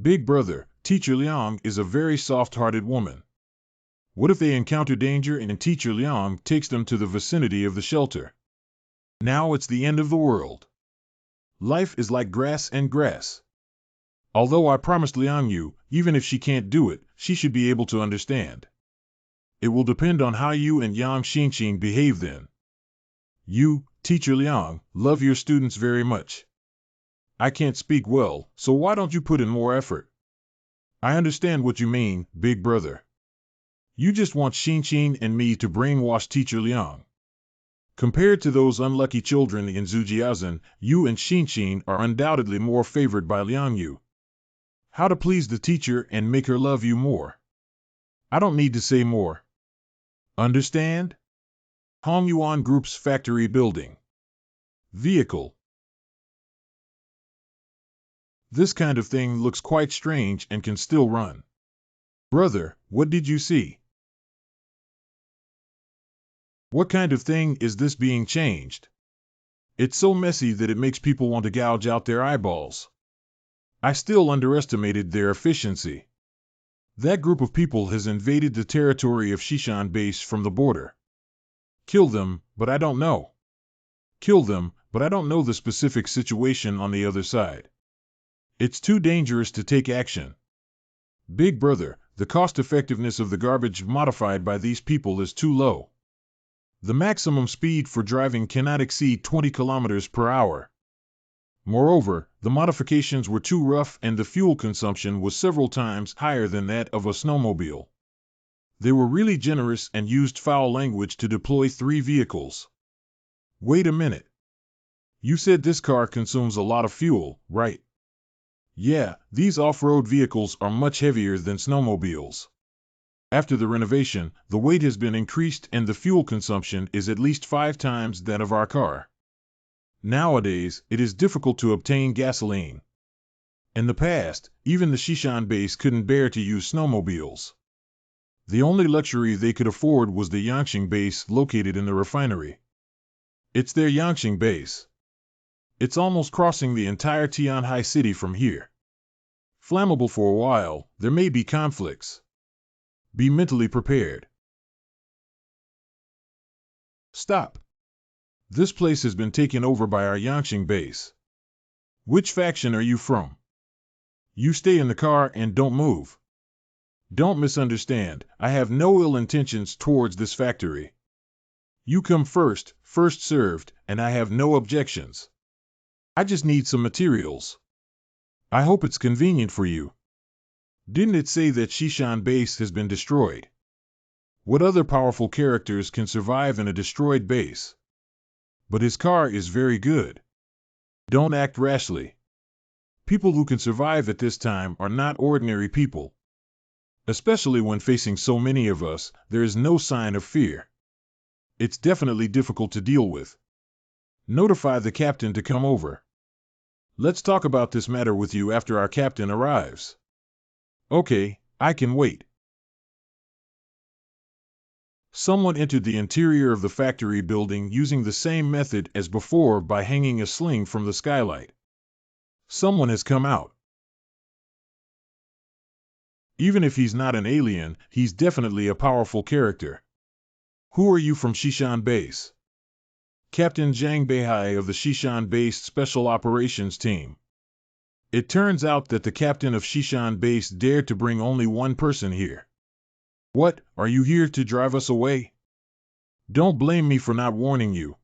Big brother, Teacher Liang is a very soft-hearted woman. What if they encounter danger and Teacher Liang takes them to the vicinity of the shelter? Now it's the end of the world. Life is like grass and grass. Although I promised Liang Yu, even if she can't do it, she should be able to understand. It will depend on how you and Yang Xinshin behave then. You, Teacher Liang, love your students very much. I can't speak well, so why don't you put in more effort? I understand what you mean, big brother. You just want Xinshin and me to brainwash Teacher Liang. Compared to those unlucky children in Zujiazhen, you and Xinshin are undoubtedly more favored by Liang Yu. How to please the teacher and make her love you more. I don't need to say more. Understand? Hongyuan Group's factory building. Vehicle. This kind of thing looks quite strange and can still run. Brother, what did you see? What kind of thing is this being changed? It's so messy that it makes people want to gouge out their eyeballs. I still underestimated their efficiency. That group of people has invaded the territory of Shishan base from the border. Kill them, but I don't know. Kill them, but I don't know the specific situation on the other side. It's too dangerous to take action. Big brother, the cost-effectiveness of the garbage modified by these people is too low. The maximum speed for driving cannot exceed 20 kilometers per hour. Moreover, the modifications were too rough and the fuel consumption was several times higher than that of a snowmobile. They were really generous and used foul language to deploy 3 vehicles. Wait a minute. You said this car consumes a lot of fuel, right? Yeah, these off-road vehicles are much heavier than snowmobiles. After the renovation, the weight has been increased and the fuel consumption is at least 5 times that of our car. Nowadays, it is difficult to obtain gasoline. In the past, even the Shishan base couldn't bear to use snowmobiles. The only luxury they could afford was the Yangqing base located in the refinery. It's their Yangqing base. It's almost crossing the entire Tianhai city from here. Flammable for a while, there may be conflicts. Be mentally prepared. Stop. This place has been taken over by our Yangqing base. Which faction are you from? You stay in the car and don't move. Don't misunderstand, I have no ill intentions towards this factory. You come first served, and I have no objections. I just need some materials. I hope it's convenient for you. Didn't it say that Shishan base has been destroyed? What other powerful characters can survive in a destroyed base? But his car is very good. Don't act rashly. People who can survive at this time are not ordinary people. Especially when facing so many of us, there is no sign of fear. It's definitely difficult to deal with. Notify the captain to come over. Let's talk about this matter with you after our captain arrives. Okay, I can wait. Someone entered the interior of the factory building using the same method as before by hanging a sling from the skylight. Someone has come out. Even if he's not an alien, he's definitely a powerful character. Who are you from Shishan base? Captain Zhang Beihai of the Shishan base Special Operations Team. It turns out that the captain of Shishan base dared to bring only one person here. What, are you here to drive us away? Don't blame me for not warning you.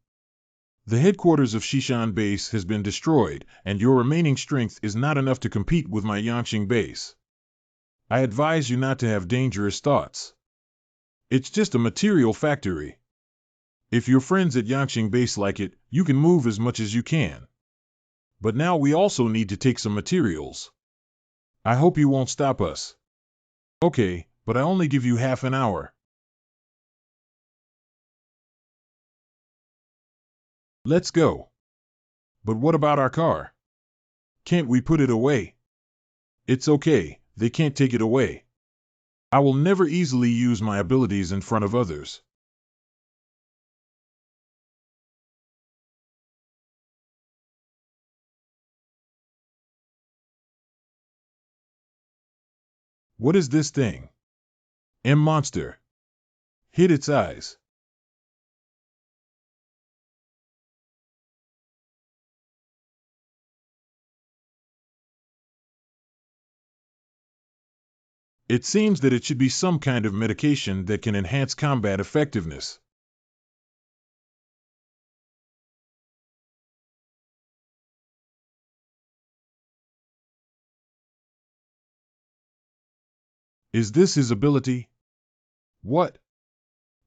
The headquarters of Shishan base has been destroyed, and your remaining strength is not enough to compete with my Yangqing base. I advise you not to have dangerous thoughts. It's just a material factory. If your friends at Yangqing base like it, you can move as much as you can. But now we also need to take some materials. I hope you won't stop us. Okay, but I only give you half an hour. Let's go. But what about our car? Can't we put it away? It's okay, they can't take it away. I will never easily use my abilities in front of others. What is this thing? Monster. Hit its eyes. It seems that it should be some kind of medication that can enhance combat effectiveness. Is this his ability? What?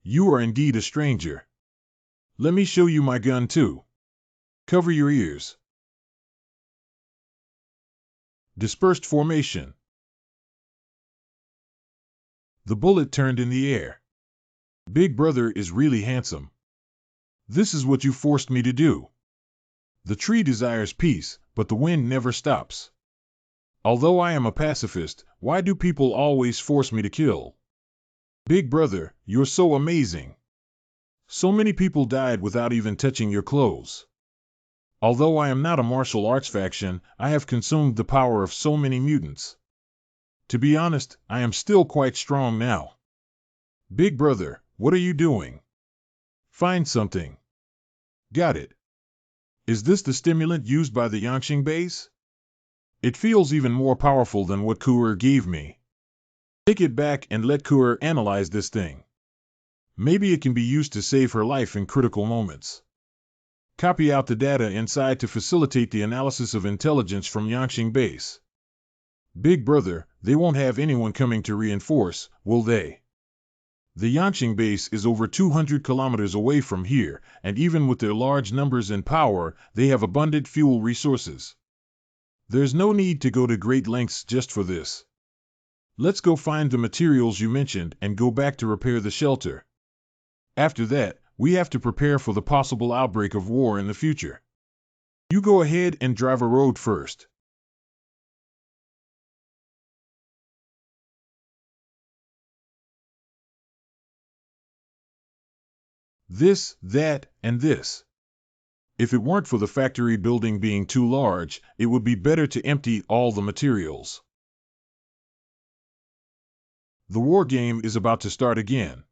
You are indeed a stranger. Let me show you my gun too. Cover your ears. Dispersed formation. The bullet turned in the air. Big Brother is really handsome. This is what you forced me to do. The tree desires peace, but the wind never stops. Although I am a pacifist, why do people always force me to kill? Big Brother, you're so amazing. So many people died without even touching your clothes. Although I am not a martial arts faction, I have consumed the power of so many mutants. To be honest, I am still quite strong now. Big Brother, what are you doing? Find something. Got it. Is this the stimulant used by the Yangqing base? It feels even more powerful than what Kuer gave me. Take it back and let Kuer analyze this thing. Maybe it can be used to save her life in critical moments. Copy out the data inside to facilitate the analysis of intelligence from Yangqing base. Big Brother, they won't have anyone coming to reinforce, will they? The Yangqing base is over 200 kilometers away from here, and even with their large numbers and power, they have abundant fuel resources. There's no need to go to great lengths just for this. Let's go find the materials you mentioned and go back to repair the shelter. After that, we have to prepare for the possible outbreak of war in the future. You go ahead and drive a road first. This, that, and this. If it weren't for the factory building being too large, it would be better to empty all the materials. The war game is about to start again.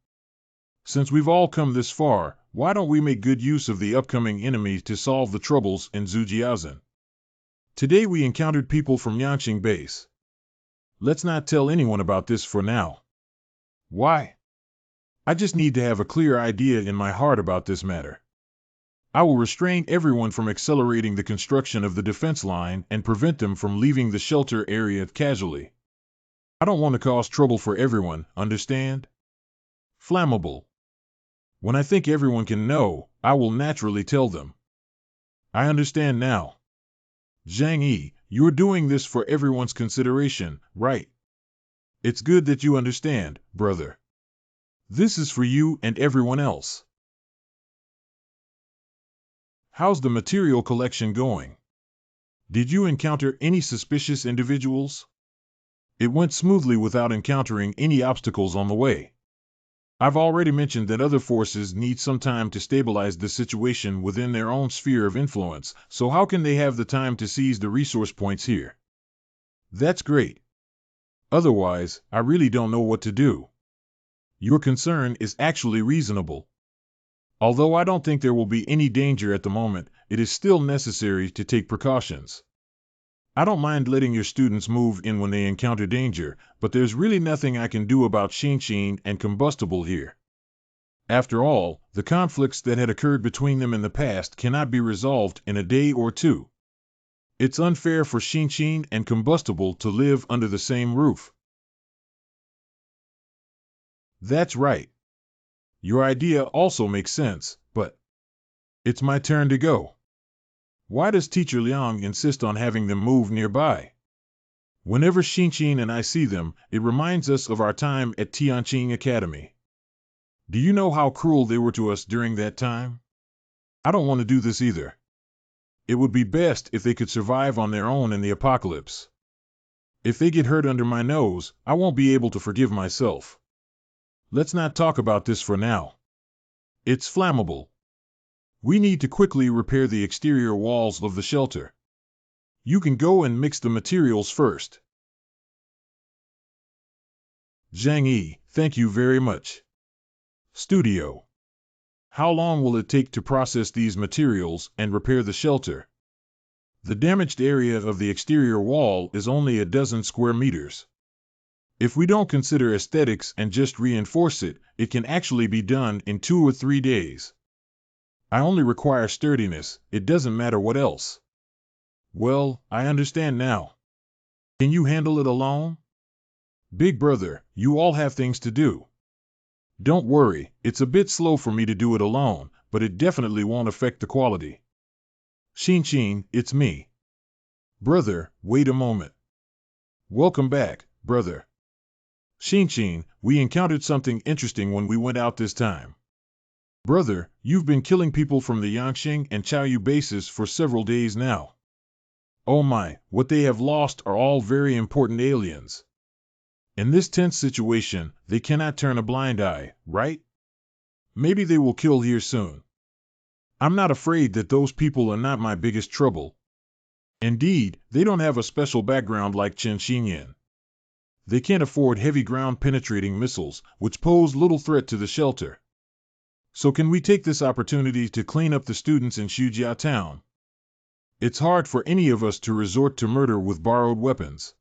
Since we've all come this far, why don't we make good use of the upcoming enemy to solve the troubles in Zujiazhen? Today we encountered people from Yangqing base. Let's not tell anyone about this for now. Why? I just need to have a clear idea in my heart about this matter. I will restrain everyone from accelerating the construction of the defense line and prevent them from leaving the shelter area casually. I don't want to cause trouble for everyone, understand? Flammable. When I think everyone can know, I will naturally tell them. I understand now. Zhang Yi, you're doing this for everyone's consideration, right? It's good that you understand, brother. This is for you and everyone else. How's the material collection going? Did you encounter any suspicious individuals? It went smoothly without encountering any obstacles on the way. I've already mentioned that other forces need some time to stabilize the situation within their own sphere of influence, so how can they have the time to seize the resource points here? That's great. Otherwise, I really don't know what to do. Your concern is actually reasonable. Although I don't think there will be any danger at the moment, it is still necessary to take precautions. I don't mind letting your students move in when they encounter danger, but there's really nothing I can do about Xinxin and combustible here. After all, the conflicts that had occurred between them in the past cannot be resolved in a day or two. It's unfair for Shinshin and Combustible to live under the same roof. That's right. Your idea also makes sense, but it's my turn to go. Why does Teacher Liang insist on having them move nearby? Whenever Shinshin and I see them, it reminds us of our time at Tianqing Academy. Do you know how cruel they were to us during that time? I don't want to do this either. It would be best if they could survive on their own in the apocalypse. If they get hurt under my nose, I won't be able to forgive myself. Let's not talk about this for now. It's flammable. We need to quickly repair the exterior walls of the shelter. You can go and mix the materials first. Zhang Yi, thank you very much. Studio. How long will it take to process these materials and repair the shelter? The damaged area of the exterior wall is only a dozen square meters. If we don't consider aesthetics and just reinforce it, it can actually be done in 2 or 3 days. I only require sturdiness, it doesn't matter what else. Well, I understand now. Can you handle it alone? Big brother, you all have things to do. Don't worry, it's a bit slow for me to do it alone, but it definitely won't affect the quality. Shinshin, it's me. Brother, wait a moment. Welcome back, brother. Shinshin, we encountered something interesting when we went out this time. Brother, you've been killing people from the Yangqing and Chaoyu bases for several days now. Oh my, what they have lost are all very important aliens. In this tense situation, they cannot turn a blind eye, right? Maybe they will kill here soon. I'm not afraid that those people are not my biggest trouble. Indeed, they don't have a special background like Chen Xinyan. They can't afford heavy ground-penetrating missiles, which pose little threat to the shelter. So can we take this opportunity to clean up the students in Shujia Town? It's hard for any of us to resort to murder with borrowed weapons.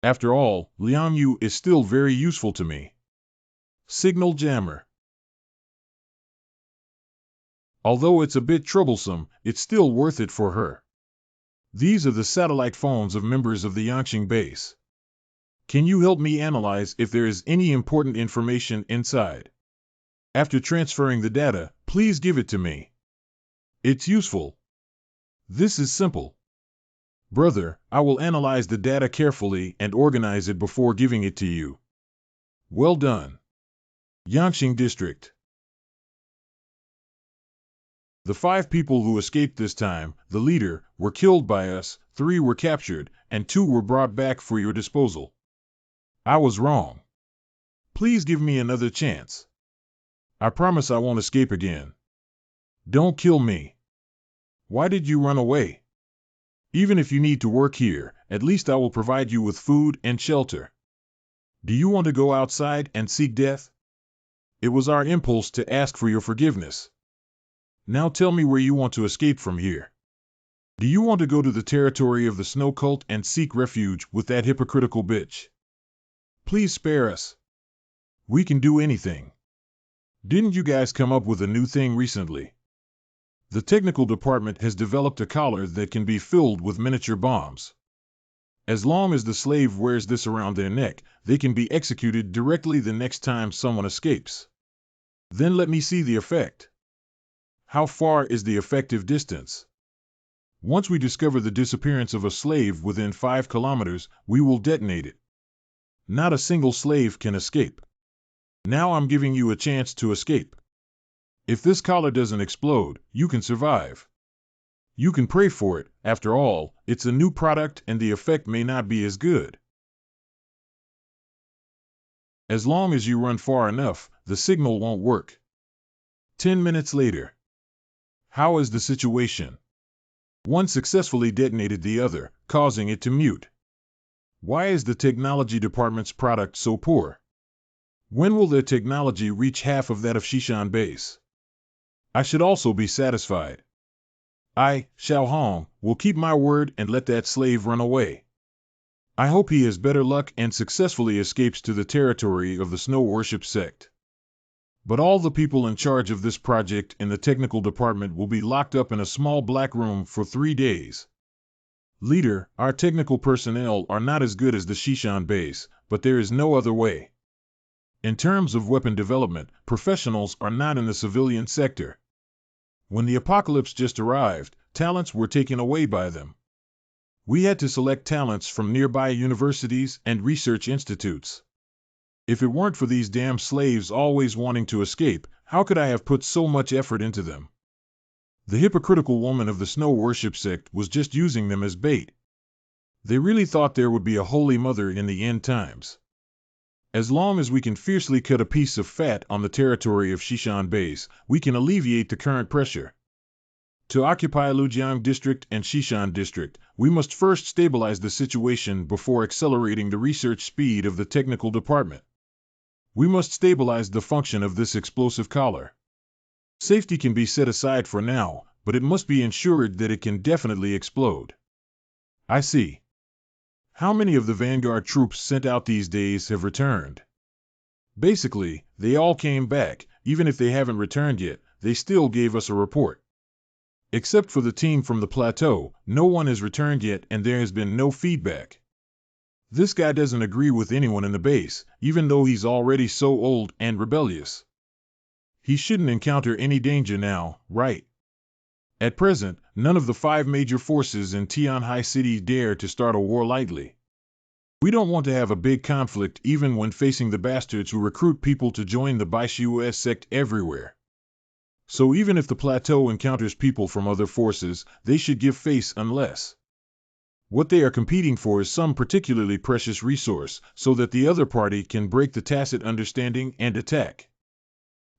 After all, Liang Yu is still very useful to me. Signal jammer. Although it's a bit troublesome, it's still worth it for her. These are the satellite phones of members of the Yangqing base. Can you help me analyze if there is any important information inside? After transferring the data, please give it to me. It's useful. This is simple. Brother, I will analyze the data carefully and organize it before giving it to you. Well done. Yangqing District. The 5 people who escaped this time, the leader, were killed by us, 3 were captured, and 2 were brought back for your disposal. I was wrong. Please give me another chance. I promise I won't escape again. Don't kill me. Why did you run away? Even if you need to work here, at least I will provide you with food and shelter. Do you want to go outside and seek death? It was our impulse to ask for your forgiveness. Now tell me where you want to escape from here. Do you want to go to the territory of the Snow Cult and seek refuge with that hypocritical bitch? Please spare us. We can do anything. Didn't you guys come up with a new thing recently? The technical department has developed a collar that can be filled with miniature bombs. As long as the slave wears this around their neck, they can be executed directly the next time someone escapes. Then let me see the effect. How far is the effective distance? Once we discover the disappearance of a slave within 5 kilometers, we will detonate it. Not a single slave can escape. Now I'm giving you a chance to escape. If this collar doesn't explode, you can survive. You can pray for it, after all, it's a new product and the effect may not be as good. As long as you run far enough, the signal won't work. 10 minutes later. How is the situation? One successfully detonated the other, causing it to mute. Why is the technology department's product so poor? When will their technology reach half of that of Shishan base? I should also be satisfied. I, Xiao Hong, will keep my word and let that slave run away. I hope he has better luck and successfully escapes to the territory of the Snow Worship sect. But all the people in charge of this project in the technical department will be locked up in a small black room for 3 days. Leader, our technical personnel are not as good as the Shishan base, but there is no other way. In terms of weapon development, professionals are not in the civilian sector. When the apocalypse just arrived, talents were taken away by them. We had to select talents from nearby universities and research institutes. If it weren't for these damn slaves always wanting to escape, how could I have put so much effort into them? The hypocritical woman of the snow worship sect was just using them as bait. They really thought there would be a holy mother in the end times. As long as we can fiercely cut a piece of fat on the territory of Shishan base, we can alleviate the current pressure. To occupy Lujiang District and Shishan District, we must first stabilize the situation before accelerating the research speed of the technical department. We must stabilize the function of this explosive collar. Safety can be set aside for now, but it must be ensured that it can definitely explode. I see. How many of the Vanguard troops sent out these days have returned? Basically, they all came back. Even if they haven't returned yet, they still gave us a report. Except for the team from the plateau, no one has returned yet and there has been no feedback. This guy doesn't agree with anyone in the base, even though he's already so old and rebellious. He shouldn't encounter any danger now, right? At present, none of the 5 major forces in Tianhai City dare to start a war lightly. We don't want to have a big conflict even when facing the bastards who recruit people to join the Baishu sect everywhere. So even if the plateau encounters people from other forces, they should give face unless what they are competing for is some particularly precious resource, so that the other party can break the tacit understanding and attack.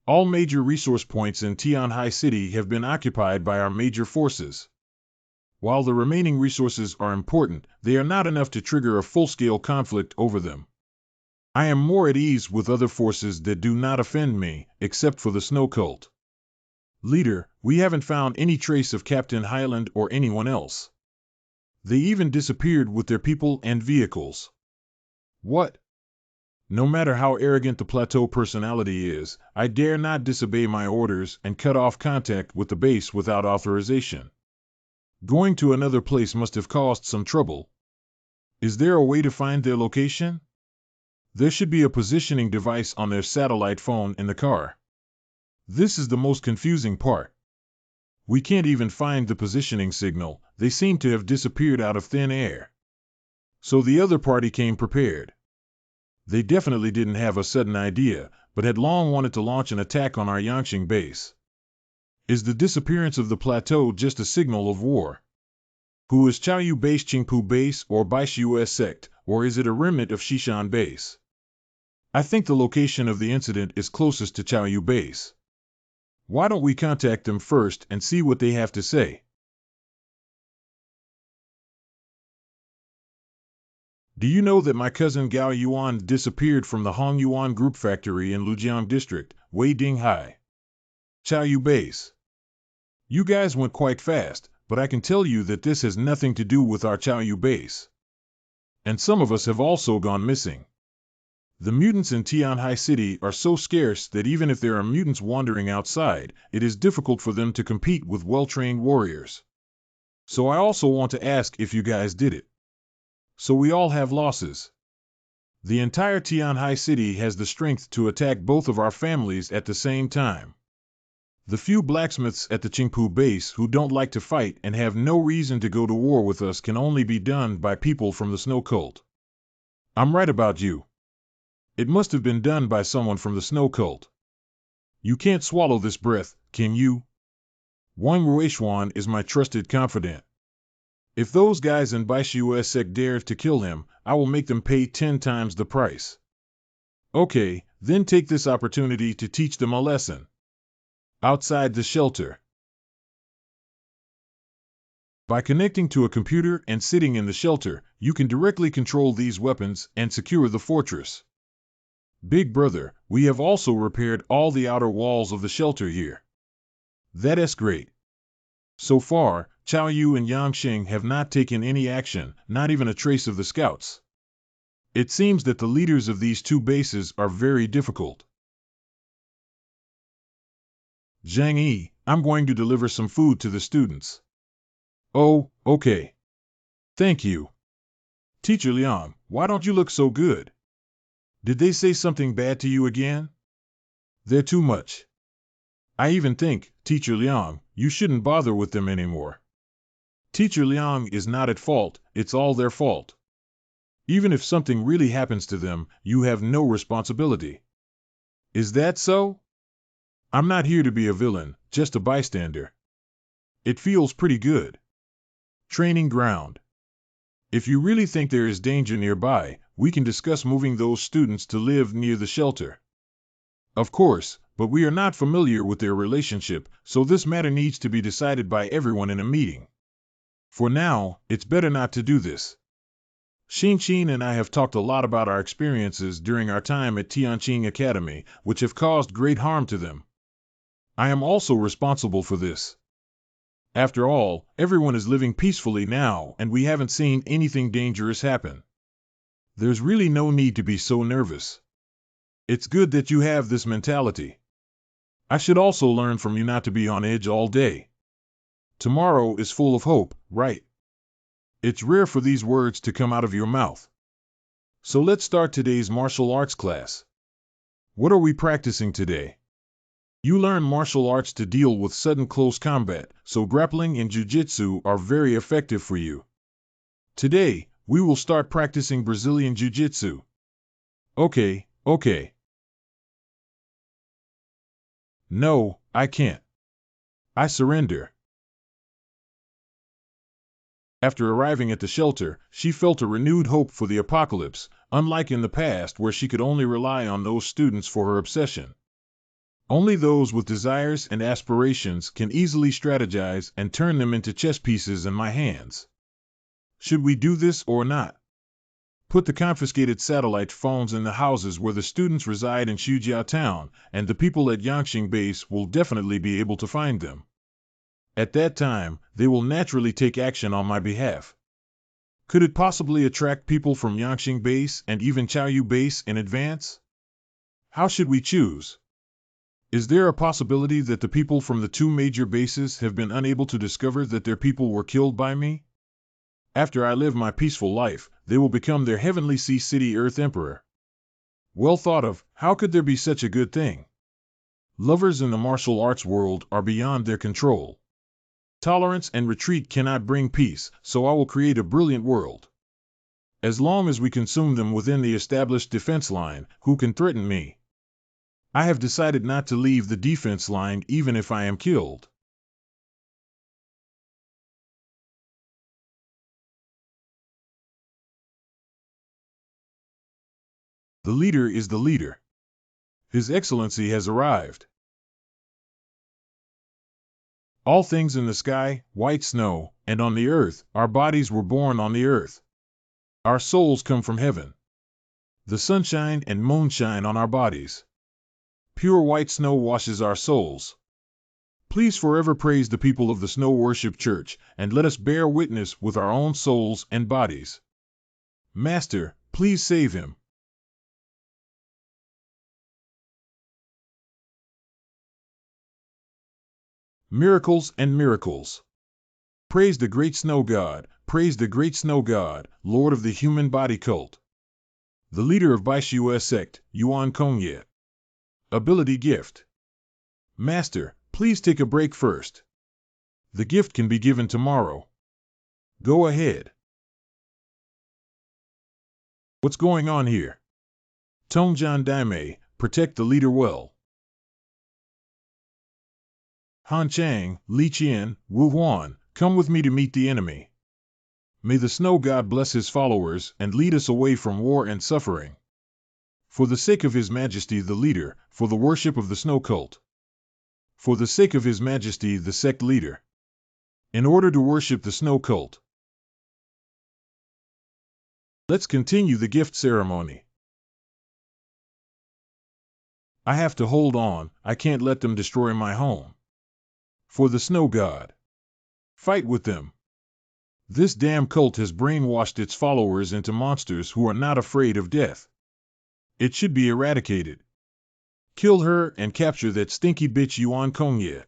All major resource points in Tianhai City have been occupied by our major forces. While the remaining resources are important, they are not enough to trigger a full-scale conflict over them. I am more at ease with other forces that do not offend me, except for the Snow Cult. Leader, we haven't found any trace of Captain Highland or anyone else. They even disappeared with their people and vehicles. What? No matter how arrogant the plateau personality is, I dare not disobey my orders and cut off contact with the base without authorization. Going to another place must have caused some trouble. Is there a way to find their location? There should be a positioning device on their satellite phone in the car. This is the most confusing part. We can't even find the positioning signal. They seem to have disappeared out of thin air. So the other party came prepared. They definitely didn't have a sudden idea, but had long wanted to launch an attack on our Yangqing base. Is the disappearance of the plateau just a signal of war? Who is Chaoyu base, Qingpu base, or Baishu sect, or is it a remnant of Shishan base? I think the location of the incident is closest to Chaoyu base. Why don't we contact them first and see what they have to say? Do you know that my cousin Gao Yuan disappeared from the Hong Yuan Group factory in Lujiang District, Wei Dinghai? Chaoyu base. You guys went quite fast, but I can tell you that this has nothing to do with our Chaoyu base. And some of us have also gone missing. The mutants in Tianhai City are so scarce that even if there are mutants wandering outside, it is difficult for them to compete with well-trained warriors. So I also want to ask if you guys did it. So we all have losses. The entire Tianhai City has the strength to attack both of our families at the same time. The few blacksmiths at the Qingpu base who don't like to fight and have no reason to go to war with us can only be done by people from the Snow Cult. I'm right about you. It must have been done by someone from the Snow Cult. You can't swallow this breath, can you? Wang Ruishuan is my trusted confidant. If those guys in Baishu sect dare to kill him, I will make them pay 10 times the price. Okay, then take this opportunity to teach them a lesson. Outside the shelter. By connecting to a computer and sitting in the shelter, you can directly control these weapons and secure the fortress. Big brother, we have also repaired all the outer walls of the shelter here. That is great. So far, Chaoyu and Yangqing have not taken any action, not even a trace of the scouts. It seems that the leaders of these two bases are very difficult. Zhang Yi, I'm going to deliver some food to the students. Oh, okay. Thank you. Teacher Liang, why don't you look so good? Did they say something bad to you again? They're too much. I even think, Teacher Liang, you shouldn't bother with them anymore. Teacher Liang is not at fault, it's all their fault. Even if something really happens to them, you have no responsibility. Is that so? I'm not here to be a villain, just a bystander. It feels pretty good. Training ground. If you really think there is danger nearby, we can discuss moving those students to live near the shelter. Of course, but we are not familiar with their relationship, so this matter needs to be decided by everyone in a meeting. For now, it's better not to do this. Xinqin and I have talked a lot about our experiences during our time at Tianqing Academy, which have caused great harm to them. I am also responsible for this. After all, everyone is living peacefully now, and we haven't seen anything dangerous happen. There's really no need to be so nervous. It's good that you have this mentality. I should also learn from you not to be on edge all day. Tomorrow is full of hope, right? It's rare for these words to come out of your mouth. So let's start today's martial arts class. What are we practicing today? You learn martial arts to deal with sudden close combat, so grappling and jiu-jitsu are very effective for you. Today, we will start practicing Brazilian jiu-jitsu. Okay. No, I can't. I surrender. After arriving at the shelter, she felt a renewed hope for the apocalypse, unlike in the past where she could only rely on those students for her obsession. Only those with desires and aspirations can easily strategize and turn them into chess pieces in my hands. Should we do this or not? Put the confiscated satellite phones in the houses where the students reside in Xujiao Town, and the people at Yangqing Base will definitely be able to find them. At that time, they will naturally take action on my behalf. Could it possibly attract people from Yangqing Base and even Chaoyu Base in advance? How should we choose? Is there a possibility that the people from the two major bases have been unable to discover that their people were killed by me? After I live my peaceful life, they will become their heavenly sea city Earth Emperor. Well thought of, how could there be such a good thing? Lovers in the martial arts world are beyond their control. Tolerance and retreat cannot bring peace, so I will create a brilliant world. As long as we consume them within the established defense line, who can threaten me? I have decided not to leave the defense line even if I am killed. The leader is the leader. His Excellency has arrived. All things in the sky, white snow, and on the earth, our bodies were born on the earth. Our souls come from heaven. The sunshine and moonshine on our bodies. Pure white snow washes our souls. Please forever praise the people of the Snow Worship Church, and let us bear witness with our own souls and bodies. Master, please save him. Miracles and miracles. Praise the great snow god, praise the great snow god, lord of the human body cult. The leader of Baixue sect, Yuan Kongye. Ability gift. Master, please take a break first. The gift can be given tomorrow. Go ahead. What's going on here? Tongjian Daimei, protect the leader well. Han Chang, Li Qian, Wu Huan, come with me to meet the enemy. May the snow god bless his followers and lead us away from war and suffering. For the sake of His Majesty the leader, for the worship of the snow cult. For the sake of His Majesty the sect leader. In order to worship the snow cult. Let's continue the gift ceremony. I have to hold on, I can't let them destroy my home. For the snow god. Fight with them. This damn cult has brainwashed its followers into monsters who are not afraid of death. It should be eradicated. Kill her and capture that stinky bitch Yuan Kongye.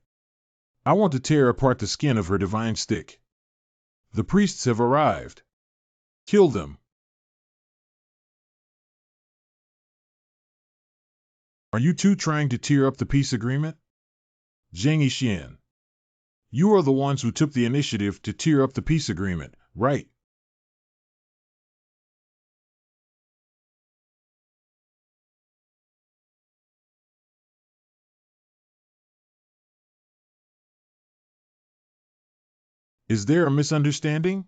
I want to tear apart the skin of her divine stick. The priests have arrived. Kill them. Are you two trying to tear up the peace agreement? Zhang Yixian. You are the ones who took the initiative to tear up the peace agreement, right? Is there a misunderstanding?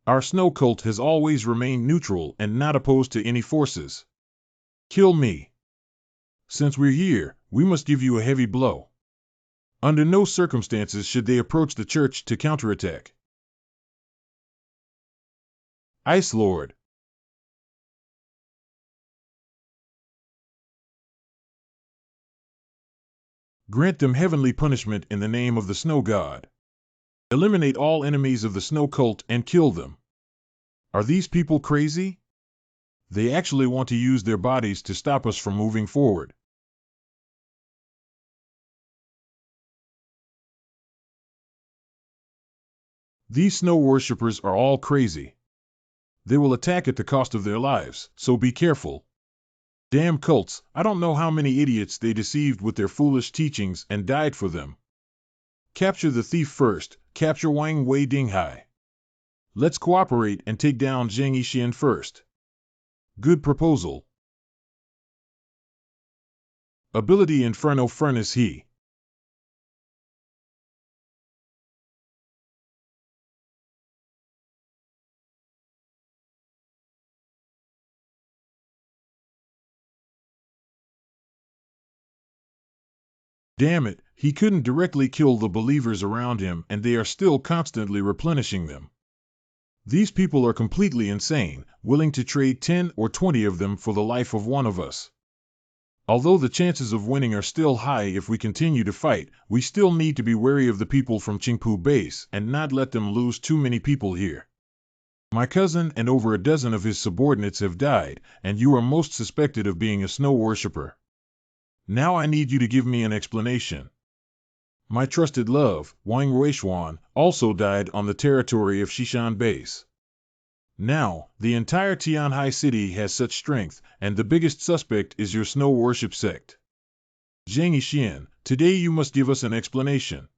Our snow cult has always remained neutral and not opposed to any forces. Kill me. Since we're here, we must give you a heavy blow. Under no circumstances should they approach the church to counterattack. Ice Lord. Grant them heavenly punishment in the name of the snow god. Eliminate all enemies of the snow cult and kill them. Are these people crazy? They actually want to use their bodies to stop us from moving forward. These snow worshippers are all crazy. They will attack at the cost of their lives, so be careful. Damn cults, I don't know how many idiots they deceived with their foolish teachings and died for them. Capture the thief first, capture Wang Wei Dinghai. Let's cooperate and take down Zhang Yixian first. Good proposal. Ability Inferno Furnace He. Damn it, he couldn't directly kill the believers around him and they are still constantly replenishing them. These people are completely insane, willing to trade 10 or 20 of them for the life of one of us. Although the chances of winning are still high if we continue to fight, we still need to be wary of the people from Qingpu base and not let them lose too many people here. My cousin and over a dozen of his subordinates have died, and you are most suspected of being a snow worshipper. Now I need you to give me an explanation. My trusted love, Wang Ruishuan, also died on the territory of Xishan base. Now, the entire Tianhai city has such strength, and the biggest suspect is your snow worship sect. Zhang Yixian, today you must give us an explanation.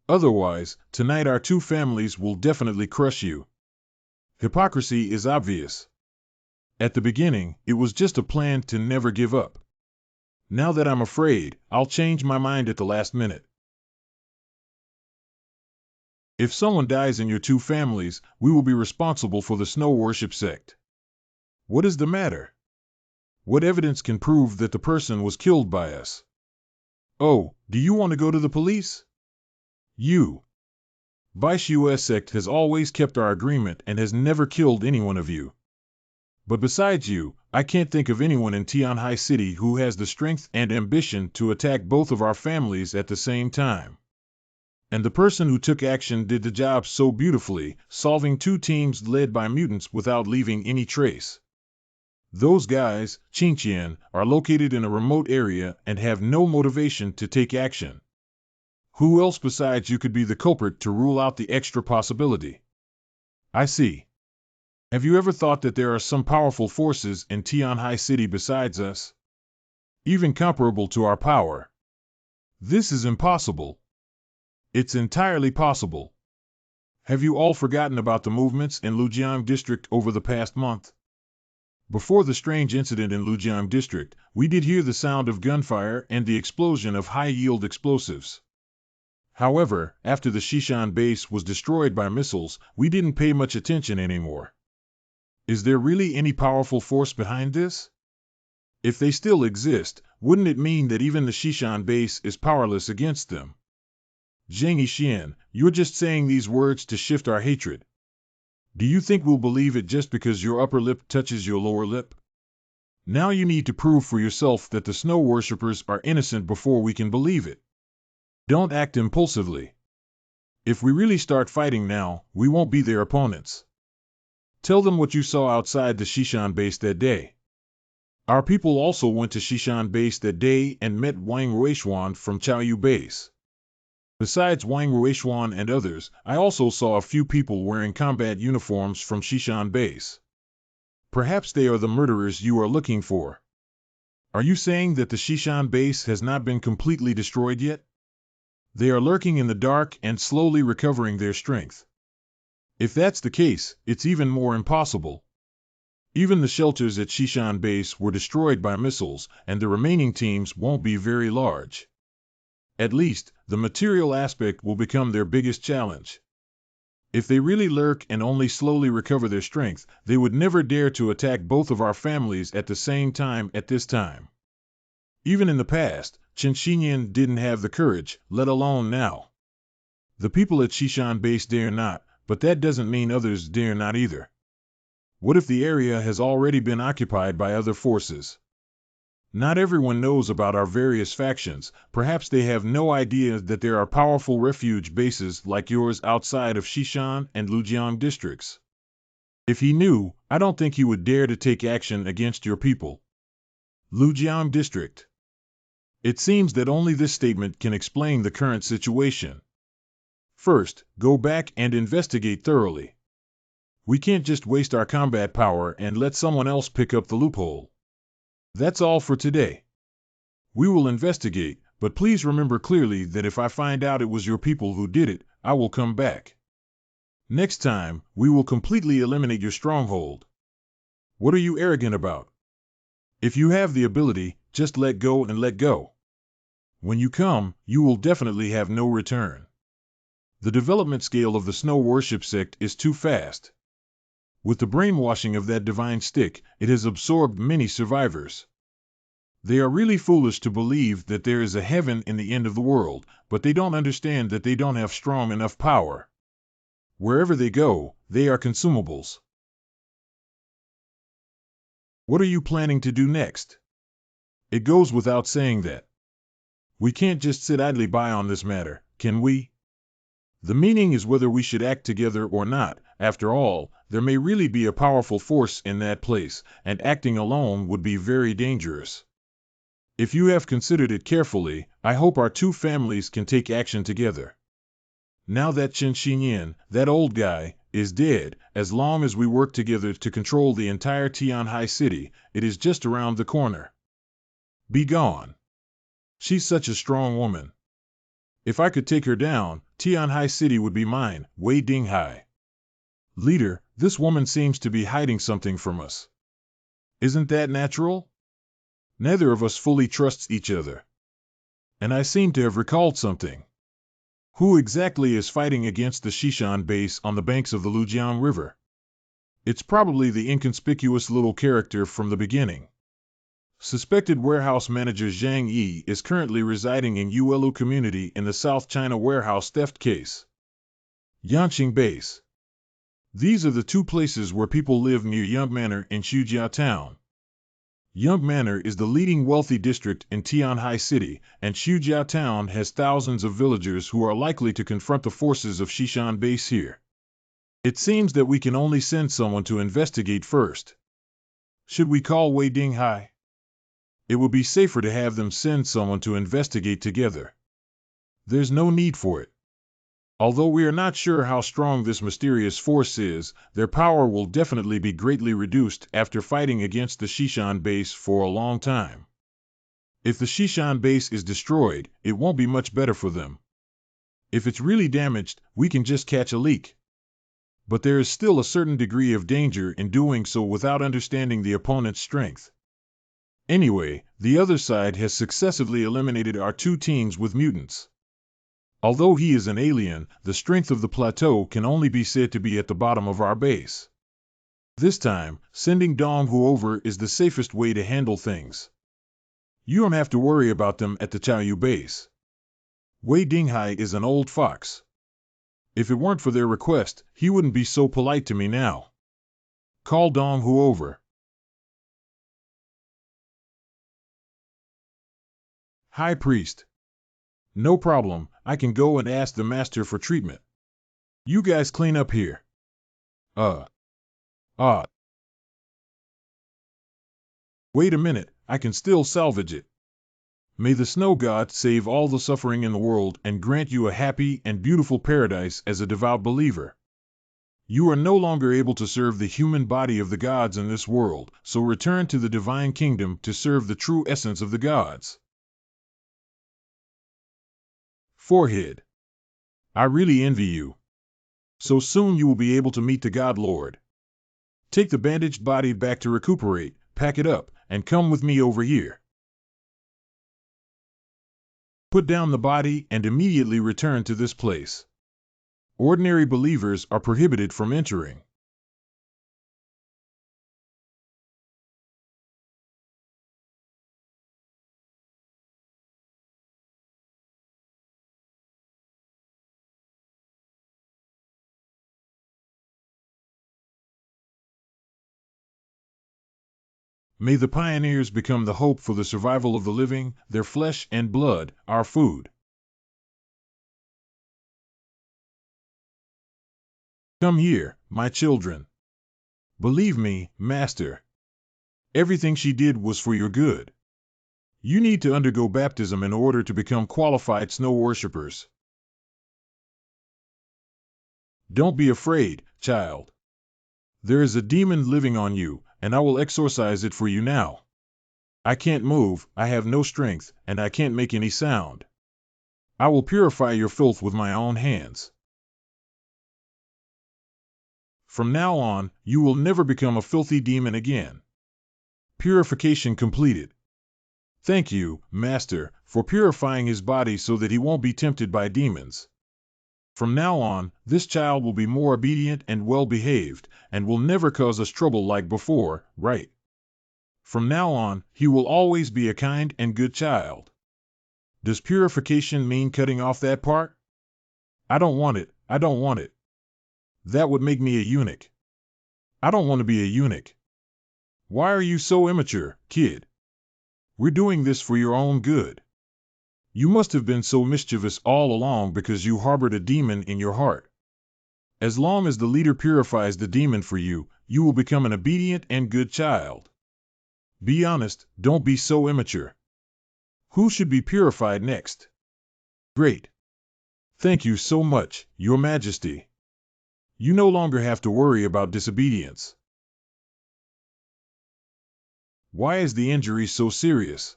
Otherwise, tonight our two families will definitely crush you. Hypocrisy is obvious. At the beginning, it was just a plan to never give up. Now that I'm afraid, I'll change my mind at the last minute. If someone dies in your two families, we will be responsible for the snow worship sect. What is the matter? What evidence can prove that the person was killed by us? Oh, do you want to go to the police? You. Baishuo sect has always kept our agreement and has never killed any one of you. But besides you, I can't think of anyone in Tianhai City who has the strength and ambition to attack both of our families at the same time. And the person who took action did the job so beautifully, solving two teams led by mutants without leaving any trace. Those guys, Qingqian, are located in a remote area and have no motivation to take action. Who else besides you could be the culprit to rule out the extra possibility? I see. Have you ever thought that there are some powerful forces in Tianhai City besides us? Even comparable to our power? This is impossible. It's entirely possible. Have you all forgotten about the movements in Lujiang District over the past month? Before the strange incident in Lujiang District, we did hear the sound of gunfire and the explosion of high-yield explosives. However, after the Xishan base was destroyed by missiles, we didn't pay much attention anymore. Is there really any powerful force behind this? If they still exist, wouldn't it mean that even the Xishan base is powerless against them? Zhang Yixian, you're just saying these words to shift our hatred. Do you think we'll believe it just because your upper lip touches your lower lip? Now you need to prove for yourself that the snow worshippers are innocent before we can believe it. Don't act impulsively. If we really start fighting now, we won't be their opponents. Tell them what you saw outside the Xishan base that day. Our people also went to Shishan Base that day and met Wang Ruishuan from Chaoyu Base. Besides Wang Ruishuan and others, I also saw a few people wearing combat uniforms from Shishan Base. Perhaps they are the murderers you are looking for. Are you saying that the Shishan Base has not been completely destroyed yet? They are lurking in the dark and slowly recovering their strength. If that's the case, it's even more impossible. Even the shelters at Shishan Base were destroyed by missiles, and the remaining teams won't be very large. At least, the material aspect will become their biggest challenge. If they really lurk and only slowly recover their strength, they would never dare to attack both of our families at the same time at this time. Even in the past, Chen Xinyan didn't have the courage, let alone now. The people at Shishan Base dare not, but that doesn't mean others dare not either. What if the area has already been occupied by other forces? Not everyone knows about our various factions. Perhaps they have no idea that there are powerful refuge bases like yours outside of Shishan and Lujiang districts. If he knew, I don't think he would dare to take action against your people. Lujiang district. It seems that only this statement can explain the current situation. First, go back and investigate thoroughly. We can't just waste our combat power and let someone else pick up the loophole. That's all for today. We will investigate, but please remember clearly that if I find out it was your people who did it, I will come back. Next time, we will completely eliminate your stronghold. What are you arrogant about? If you have the ability, just let go and let go. When you come, you will definitely have no return. The development scale of the Snow Worship sect is too fast. With the brainwashing of that divine stick, it has absorbed many survivors. They are really foolish to believe that there is a heaven in the end of the world, but they don't understand that they don't have strong enough power. Wherever they go, they are consumables. What are you planning to do next? It goes without saying that we can't just sit idly by on this matter, can we? The meaning is whether we should act together or not. After all, there may really be a powerful force in that place, and acting alone would be very dangerous. If you have considered it carefully, I hope our two families can take action together. Now that Chen Xinyan, that old guy, is dead, as long as we work together to control the entire Tianhai city, it is just around the corner. Be gone. She's such a strong woman. If I could take her down, Tianhai city would be mine, Wei Dinghai. Leader, this woman seems to be hiding something from us. Isn't that natural? Neither of us fully trusts each other. And I seem to have recalled something. Who exactly is fighting against the Shishan base on the banks of the Lujiang River? It's probably the inconspicuous little character from the beginning. Suspected warehouse manager Zhang Yi is currently residing in Yuelu community in the South China warehouse theft case. Yanqing Base. These are the two places where people live near Young Manor in Xujiao Town. Young Manor is the leading wealthy district in Tianhai City, and Xujiao Town has thousands of villagers who are likely to confront the forces of Shishan Base here. It seems that we can only send someone to investigate first. Should we call Wei Dinghai? It would be safer to have them send someone to investigate together. There's no need for it. Although we are not sure how strong this mysterious force is, their power will definitely be greatly reduced after fighting against the Shishan base for a long time. If the Shishan base is destroyed, it won't be much better for them. If it's really damaged, we can just catch a leak. But there is still a certain degree of danger in doing so without understanding the opponent's strength. Anyway, the other side has successively eliminated our two teams with mutants. Although he is an alien, the strength of the plateau can only be said to be at the bottom of our base. This time, sending Donghu over is the safest way to handle things. You don't have to worry about them at the Chaoyu base. Wei Dinghai is an old fox. If it weren't for their request, he wouldn't be so polite to me now. Call Donghu over. High Priest. No problem, I can go and ask the master for treatment. You guys clean up here. Wait a minute, I can still salvage it. May the snow god save all the suffering in the world and grant you a happy and beautiful paradise as a devout believer. You are no longer able to serve the human body of the gods in this world, so return to the divine kingdom to serve the true essence of the gods. Forehead. I really envy you. So soon you will be able to meet the God Lord. Take the bandaged body back to recuperate, pack it up, and come with me over here. Put down the body and immediately return to this place. Ordinary believers are prohibited from entering. May the pioneers become the hope for the survival of the living, their flesh and blood, our food. Come here, my children. Believe me, Master. Everything she did was for your good. You need to undergo baptism in order to become qualified snow worshippers. Don't be afraid, child. There is a demon living on you, and I will exorcise it for you now. I can't move, I have no strength, and I can't make any sound. I will purify your filth with my own hands. From now on, you will never become a filthy demon again. Purification completed. Thank you, Master, for purifying his body so that he won't be tempted by demons. From now on, this child will be more obedient and well-behaved, and will never cause us trouble like before, right? From now on, he will always be a kind and good child. Does purification mean cutting off that part? I don't want it, I don't want it. That would make me a eunuch. I don't want to be a eunuch. Why are you so immature, kid? We're doing this for your own good. You must have been so mischievous all along because you harbored a demon in your heart. As long as the leader purifies the demon for you, you will become an obedient and good child. Be honest, don't be so immature. Who should be purified next? Great. Thank you so much, Your Majesty. You no longer have to worry about disobedience. Why is the injury so serious?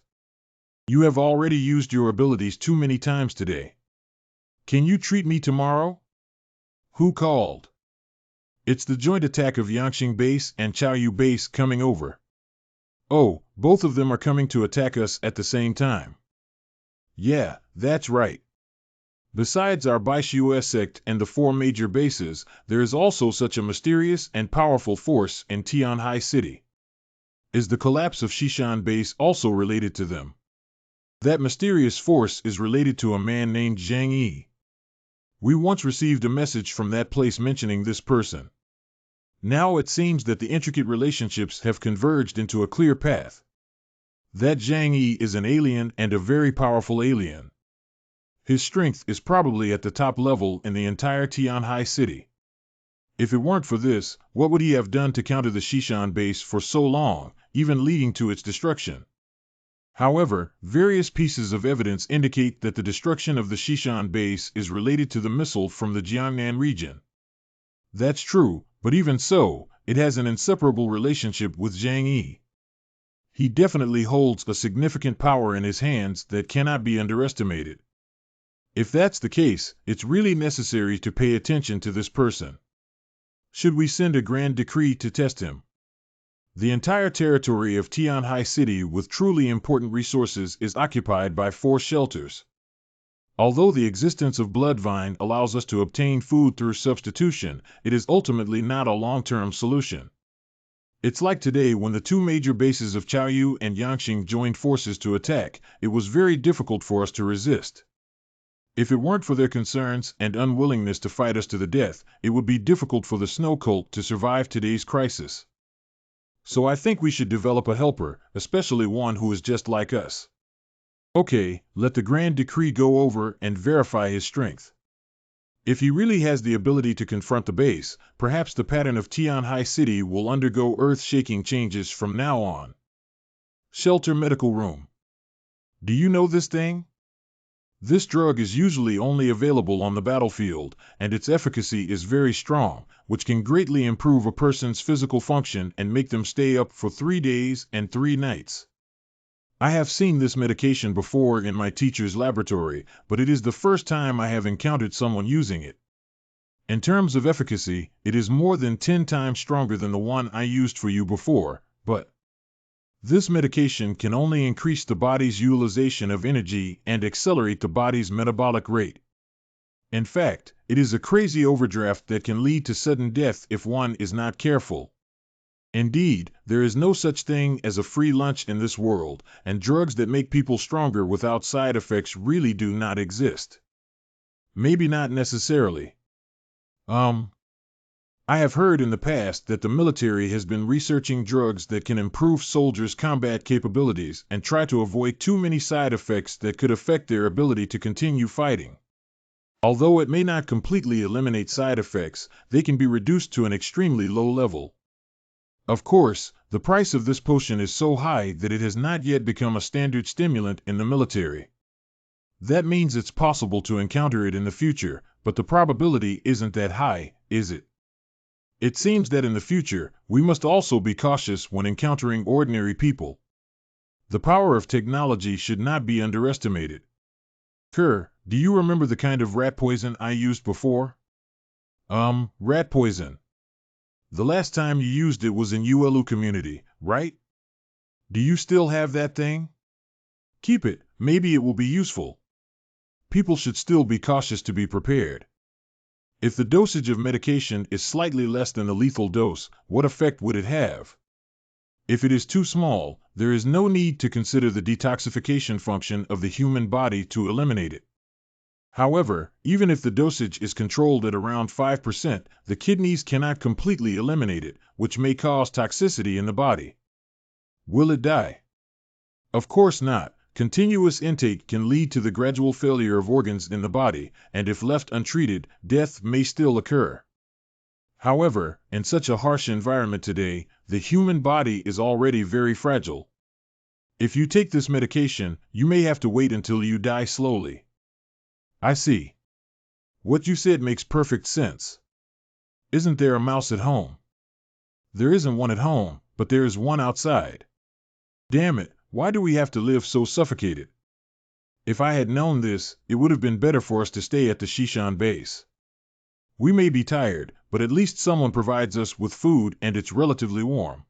You have already used your abilities too many times today. Can you treat me tomorrow? Who called? It's the joint attack of Yangqing base and Chaoyu base coming over. Oh, both of them are coming to attack us at the same time. Yeah, that's right. Besides our Baishu sect and the 4 major bases, there is also such a mysterious and powerful force in Tianhai City. Is the collapse of Shishan base also related to them? That mysterious force is related to a man named Zhang Yi. We once received a message from that place mentioning this person. Now it seems that the intricate relationships have converged into a clear path. That Zhang Yi is an alien and a very powerful alien. His strength is probably at the top level in the entire Tianhai City. If it weren't for this, what would he have done to counter the Shishan base for so long, even leading to its destruction? However, various pieces of evidence indicate that the destruction of the Shishan base is related to the missile from the Jiangnan region. That's true, but even so, it has an inseparable relationship with Zhang Yi. He definitely holds a significant power in his hands that cannot be underestimated. If that's the case, it's really necessary to pay attention to this person. Should we send a grand decree to test him? The entire territory of Tianhai City with truly important resources is occupied by 4 shelters. Although the existence of Bloodvine allows us to obtain food through substitution, it is ultimately not a long-term solution. It's like today when the 2 major bases of Chaoyu and Yangqing joined forces to attack, it was very difficult for us to resist. If it weren't for their concerns and unwillingness to fight us to the death, it would be difficult for the Snow Cult to survive today's crisis. So I think we should develop a helper, especially one who is just like us. Okay, let the Grand Decree go over and verify his strength. If he really has the ability to confront the base, perhaps the pattern of Tianhai City will undergo earth-shaking changes from now on. Shelter medical room. Do you know this thing? This drug is usually only available on the battlefield, and its efficacy is very strong, which can greatly improve a person's physical function and make them stay up for 3 days and 3 nights. I have seen this medication before in my teacher's laboratory, but it is the first time I have encountered someone using it. In terms of efficacy, it is more than 10 times stronger than the one I used for you before, but this medication can only increase the body's utilization of energy and accelerate the body's metabolic rate. In fact, it is a crazy overdraft that can lead to sudden death if one is not careful. Indeed, there is no such thing as a free lunch in this world, and drugs that make people stronger without side effects really do not exist. Maybe not necessarily. I have heard in the past that the military has been researching drugs that can improve soldiers' combat capabilities and try to avoid too many side effects that could affect their ability to continue fighting. Although it may not completely eliminate side effects, they can be reduced to an extremely low level. Of course, the price of this potion is so high that it has not yet become a standard stimulant in the military. That means it's possible to encounter it in the future, but the probability isn't that high, is it? It seems that in the future, we must also be cautious when encountering ordinary people. The power of technology should not be underestimated. Do you remember the kind of rat poison I used before? Rat poison. The last time you used it was in ULU community, right? Do you still have that thing? Keep it, maybe it will be useful. People should still be cautious to be prepared. If the dosage of medication is slightly less than the lethal dose, what effect would it have? If it is too small, there is no need to consider the detoxification function of the human body to eliminate it. However, even if the dosage is controlled at around 5%, the kidneys cannot completely eliminate it, which may cause toxicity in the body. Will it die? Of course not. Continuous intake can lead to the gradual failure of organs in the body, and if left untreated, death may still occur. However, in such a harsh environment today, the human body is already very fragile. If you take this medication, you may have to wait until you die slowly. I see. What you said makes perfect sense. Isn't there a mouse at home? There isn't one at home, but there is one outside. Damn it. Why do we have to live so suffocated? If I had known this, it would have been better for us to stay at the Shishan base. We may be tired, but at least someone provides us with food and it's relatively warm.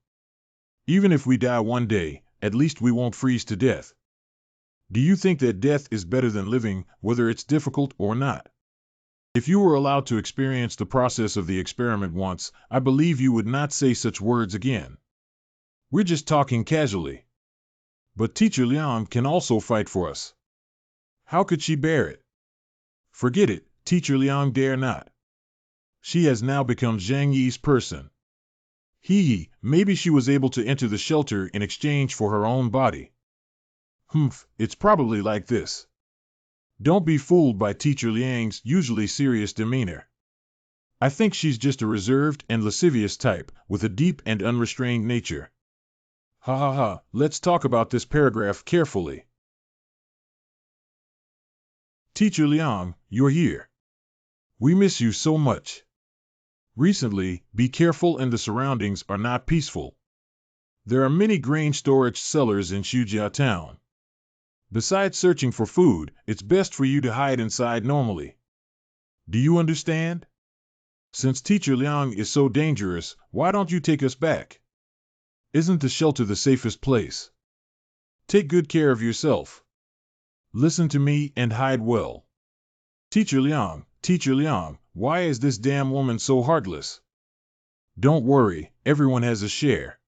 Even if we die one day, at least we won't freeze to death. Do you think that death is better than living, whether it's difficult or not? If you were allowed to experience the process of the experiment once, I believe you would not say such words again. We're just talking casually. But Teacher Liang can also fight for us. How could she bear it? Forget it, Teacher Liang dare not. She has now become Zhang Yi's person. Maybe she was able to enter the shelter in exchange for her own body. It's probably like this. Don't be fooled by Teacher Liang's usually serious demeanor. I think she's just a reserved and lascivious type, with a deep and unrestrained nature. Let's talk about this paragraph carefully. Teacher Liang, you're here. We miss you so much. Recently, be careful and the surroundings are not peaceful. There are many grain storage cellars in Shujia town. Besides searching for food, it's best for you to hide inside normally. Do you understand? Since Teacher Liang is so dangerous, why don't you take us back? Isn't the shelter the safest place? Take good care of yourself. Listen to me and hide well. Teacher Liang, why is this damn woman so heartless? Don't worry, everyone has a share.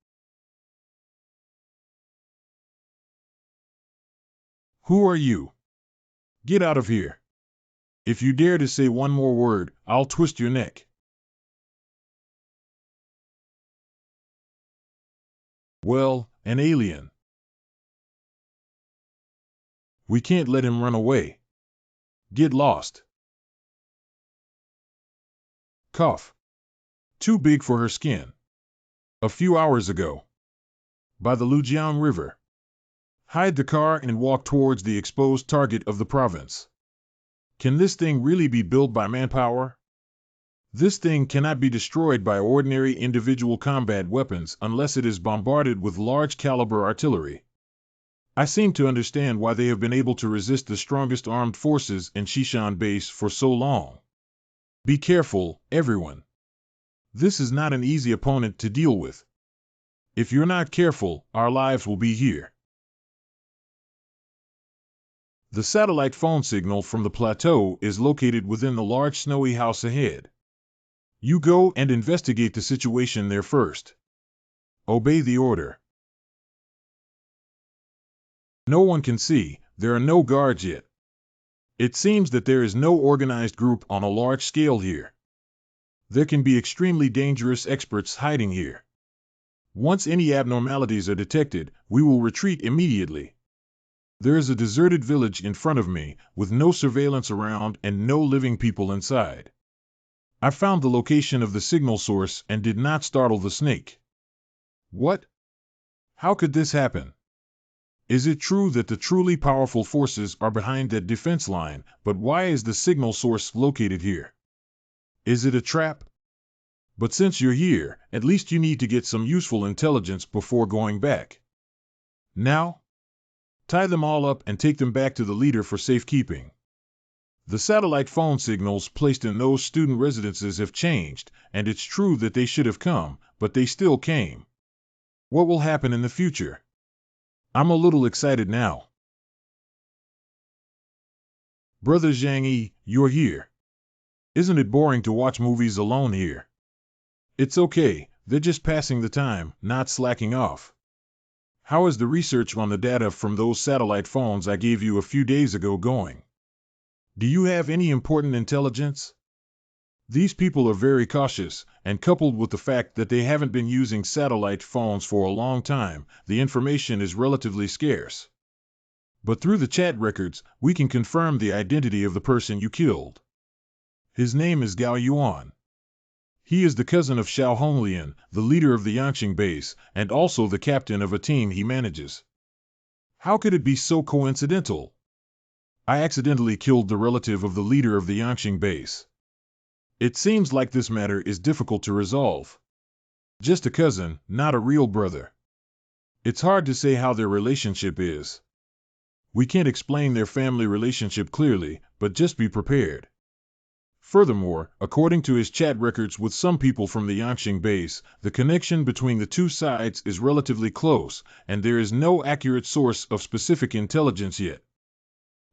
Who are you? Get out of here. If you dare to say one more word, I'll twist your neck. Well, an alien. We can't let him run away. Get lost. Cough. Too big for her skin. A few hours ago. By the Lujiang River. Hide the car and walk towards the exposed target of the province. Can this thing really be built by manpower? This thing cannot be destroyed by ordinary individual combat weapons unless it is bombarded with large-caliber artillery. I seem to understand why they have been able to resist the strongest armed forces in Shishan base for so long. Be careful, everyone. This is not an easy opponent to deal with. If you're not careful, our lives will be here. The satellite phone signal from the plateau is located within the large snowy house ahead. You go and investigate the situation there first. Obey the order. No one can see, there are no guards yet. It seems that there is no organized group on a large scale here. There can be extremely dangerous experts hiding here. Once any abnormalities are detected, we will retreat immediately. There is a deserted village in front of me, with no surveillance around and no living people inside. I found the location of the signal source and did not startle the snake. What? How could this happen? Is it true that the truly powerful forces are behind that defense line, but why is the signal source located here? Is it a trap? But since you're here, at least you need to get some useful intelligence before going back. Now? Tie them all up and take them back to the leader for safekeeping. The satellite phone signals placed in those student residences have changed, and it's true that they should have come, but they still came. What will happen in the future? I'm a little excited now. Brother Zhang Yi, you're here. Isn't it boring to watch movies alone here? It's okay, they're just passing the time, not slacking off. How is the research on the data from those satellite phones I gave you a few days ago going? Do you have any important intelligence? These people are very cautious, and coupled with the fact that they haven't been using satellite phones for a long time, the information is relatively scarce. But through the chat records, we can confirm the identity of the person you killed. His name is Gao Yuan. He is the cousin of Xiao Honglian, the leader of the Yangqing base, and also the captain of a team he manages. How could it be so coincidental? I accidentally killed the relative of the leader of the Yangqing base. It seems like this matter is difficult to resolve. Just a cousin, not a real brother. It's hard to say how their relationship is. We can't explain their family relationship clearly, but just be prepared. Furthermore, according to his chat records with some people from the Yangqing base, the connection between the two sides is relatively close, and there is no accurate source of specific intelligence yet.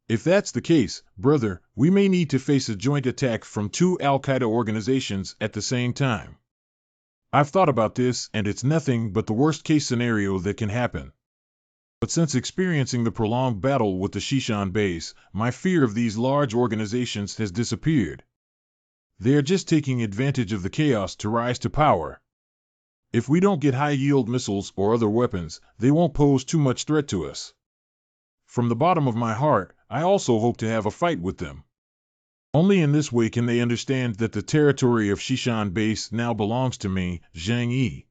If that's the case, brother, we may need to face a joint attack from two Al-Qaeda organizations at the same time. I've thought about this, and it's nothing but the worst-case scenario that can happen. But since experiencing the prolonged battle with the Shishan base, my fear of these large organizations has disappeared. They are just taking advantage of the chaos to rise to power. If we don't get high-yield missiles or other weapons, they won't pose too much threat to us. From the bottom of my heart, I also hope to have a fight with them. Only in this way can they understand that the territory of Shishan base now belongs to me, Zhang Yi.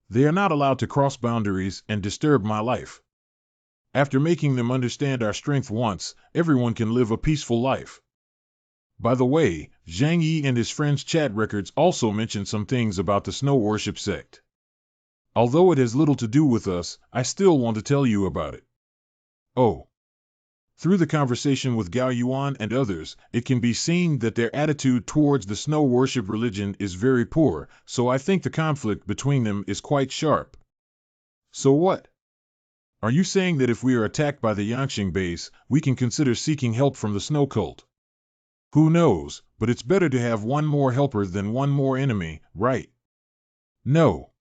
They are not allowed to cross boundaries and disturb my life. After making them understand our strength once, everyone can live a peaceful life. By the way, Zhang Yi and his friends' chat records also mention some things about the snow worship sect. Although it has little to do with us, I still want to tell you about it. Oh. Through the conversation with Gao Yuan and others, it can be seen that their attitude towards the snow worship religion is very poor, so I think the conflict between them is quite sharp. So what? Are you saying that if we are attacked by the Yangqing base, we can consider seeking help from the snow cult? Who knows, but it's better to have one more helper than one more enemy, right? No.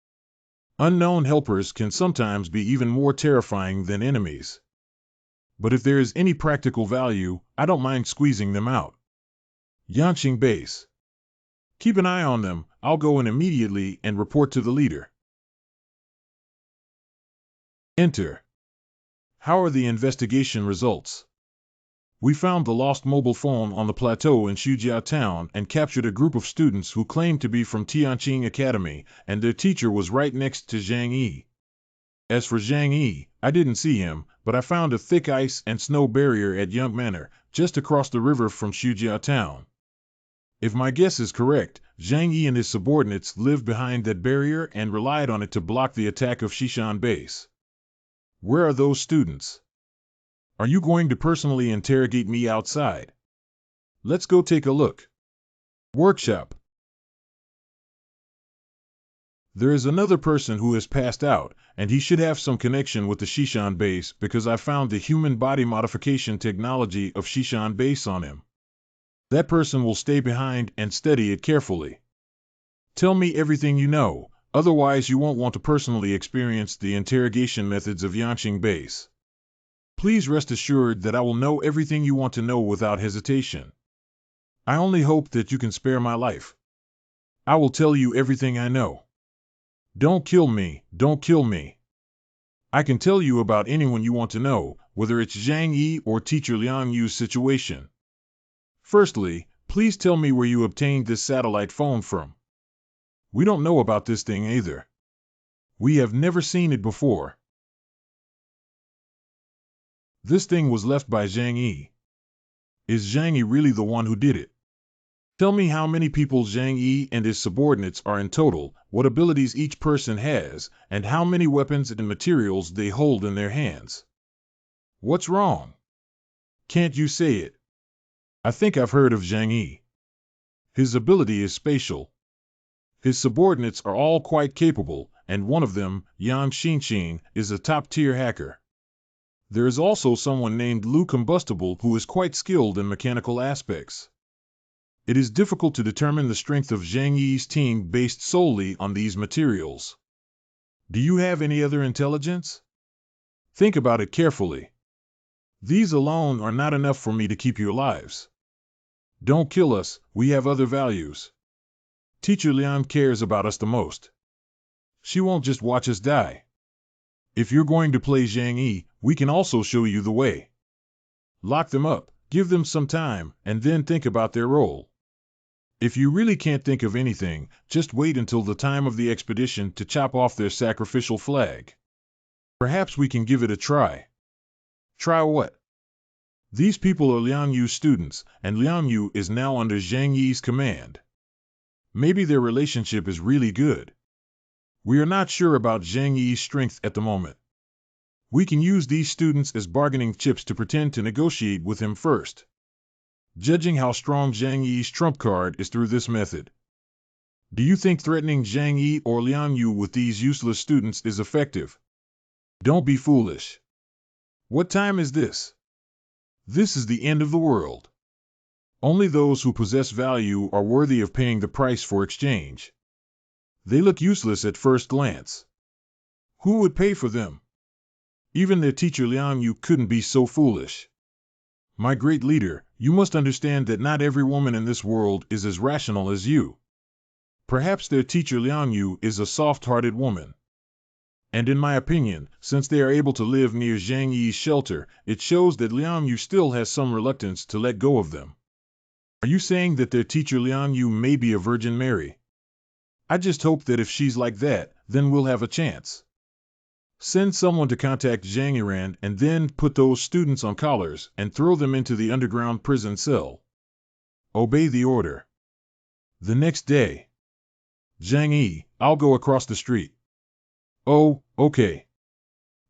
Unknown helpers can sometimes be even more terrifying than enemies. But if there is any practical value, I don't mind squeezing them out. Yangqing base. Keep an eye on them, I'll go in immediately and report to the leader. Enter. How are the investigation results? We found the lost mobile phone on the plateau in Xujiao town and captured a group of students who claimed to be from Tianqing Academy, and their teacher was right next to Zhang Yi. As for Zhang Yi, I didn't see him, but I found a thick ice and snow barrier at Young Manor, just across the river from Shujia Town. If my guess is correct, Zhang Yi and his subordinates lived behind that barrier and relied on it to block the attack of Shishan base. Where are those students? Are you going to personally interrogate me outside? Let's go take a look. Workshop. There is another person who has passed out, and he should have some connection with the Shishan base because I found the human body modification technology of Shishan base on him. That person will stay behind and study it carefully. Tell me everything you know, otherwise you won't want to personally experience the interrogation methods of Yanqing base. Please rest assured that I will know everything you want to know without hesitation. I only hope that you can spare my life. I will tell you everything I know. Don't kill me, don't kill me. I can tell you about anyone you want to know, whether it's Zhang Yi or Teacher Liang Yu's situation. Firstly, please tell me where you obtained this satellite phone from. We don't know about this thing either. We have never seen it before. This thing was left by Zhang Yi. Is Zhang Yi really the one who did it? Tell me how many people Zhang Yi and his subordinates are in total, what abilities each person has, and how many weapons and materials they hold in their hands. What's wrong? Can't you say it? I think I've heard of Zhang Yi. His ability is spatial. His subordinates are all quite capable, and one of them, Yang Xinxin, is a top-tier hacker. There is also someone named Lu Combustible who is quite skilled in mechanical aspects. It is difficult to determine the strength of Zhang Yi's team based solely on these materials. Do you have any other intelligence? Think about it carefully. These alone are not enough for me to keep your lives. Don't kill us, we have other values. Teacher Liang cares about us the most. She won't just watch us die. If you're going to play Zhang Yi, we can also show you the way. Lock them up, give them some time, and then think about their role. If you really can't think of anything, just wait until the time of the expedition to chop off their sacrificial flag. Perhaps we can give it a try. Try what? These people are Liang Yu's students, and Liang Yu is now under Zhang Yi's command. Maybe their relationship is really good. We are not sure about Zhang Yi's strength at the moment. We can use these students as bargaining chips to pretend to negotiate with him first. Judging how strong Zhang Yi's trump card is through this method. Do you think threatening Zhang Yi or Liang Yu with these useless students is effective? Don't be foolish. What time is this? This is the end of the world. Only those who possess value are worthy of paying the price for exchange. They look useless at first glance. Who would pay for them? Even their teacher Liang Yu couldn't be so foolish. My great leader, you must understand that not every woman in this world is as rational as you. Perhaps their teacher Liang Yu is a soft-hearted woman. And in my opinion, since they are able to live near Zhang Yi's shelter, it shows that Liang Yu still has some reluctance to let go of them. Are you saying that their teacher Liang Yu may be a Virgin Mary? I just hope that if she's like that, then we'll have a chance. Send someone to contact Zhang Yiran and then put those students on collars and throw them into the underground prison cell. Obey the order. The next day. Zhang Yi, I'll go across the street. Oh, okay.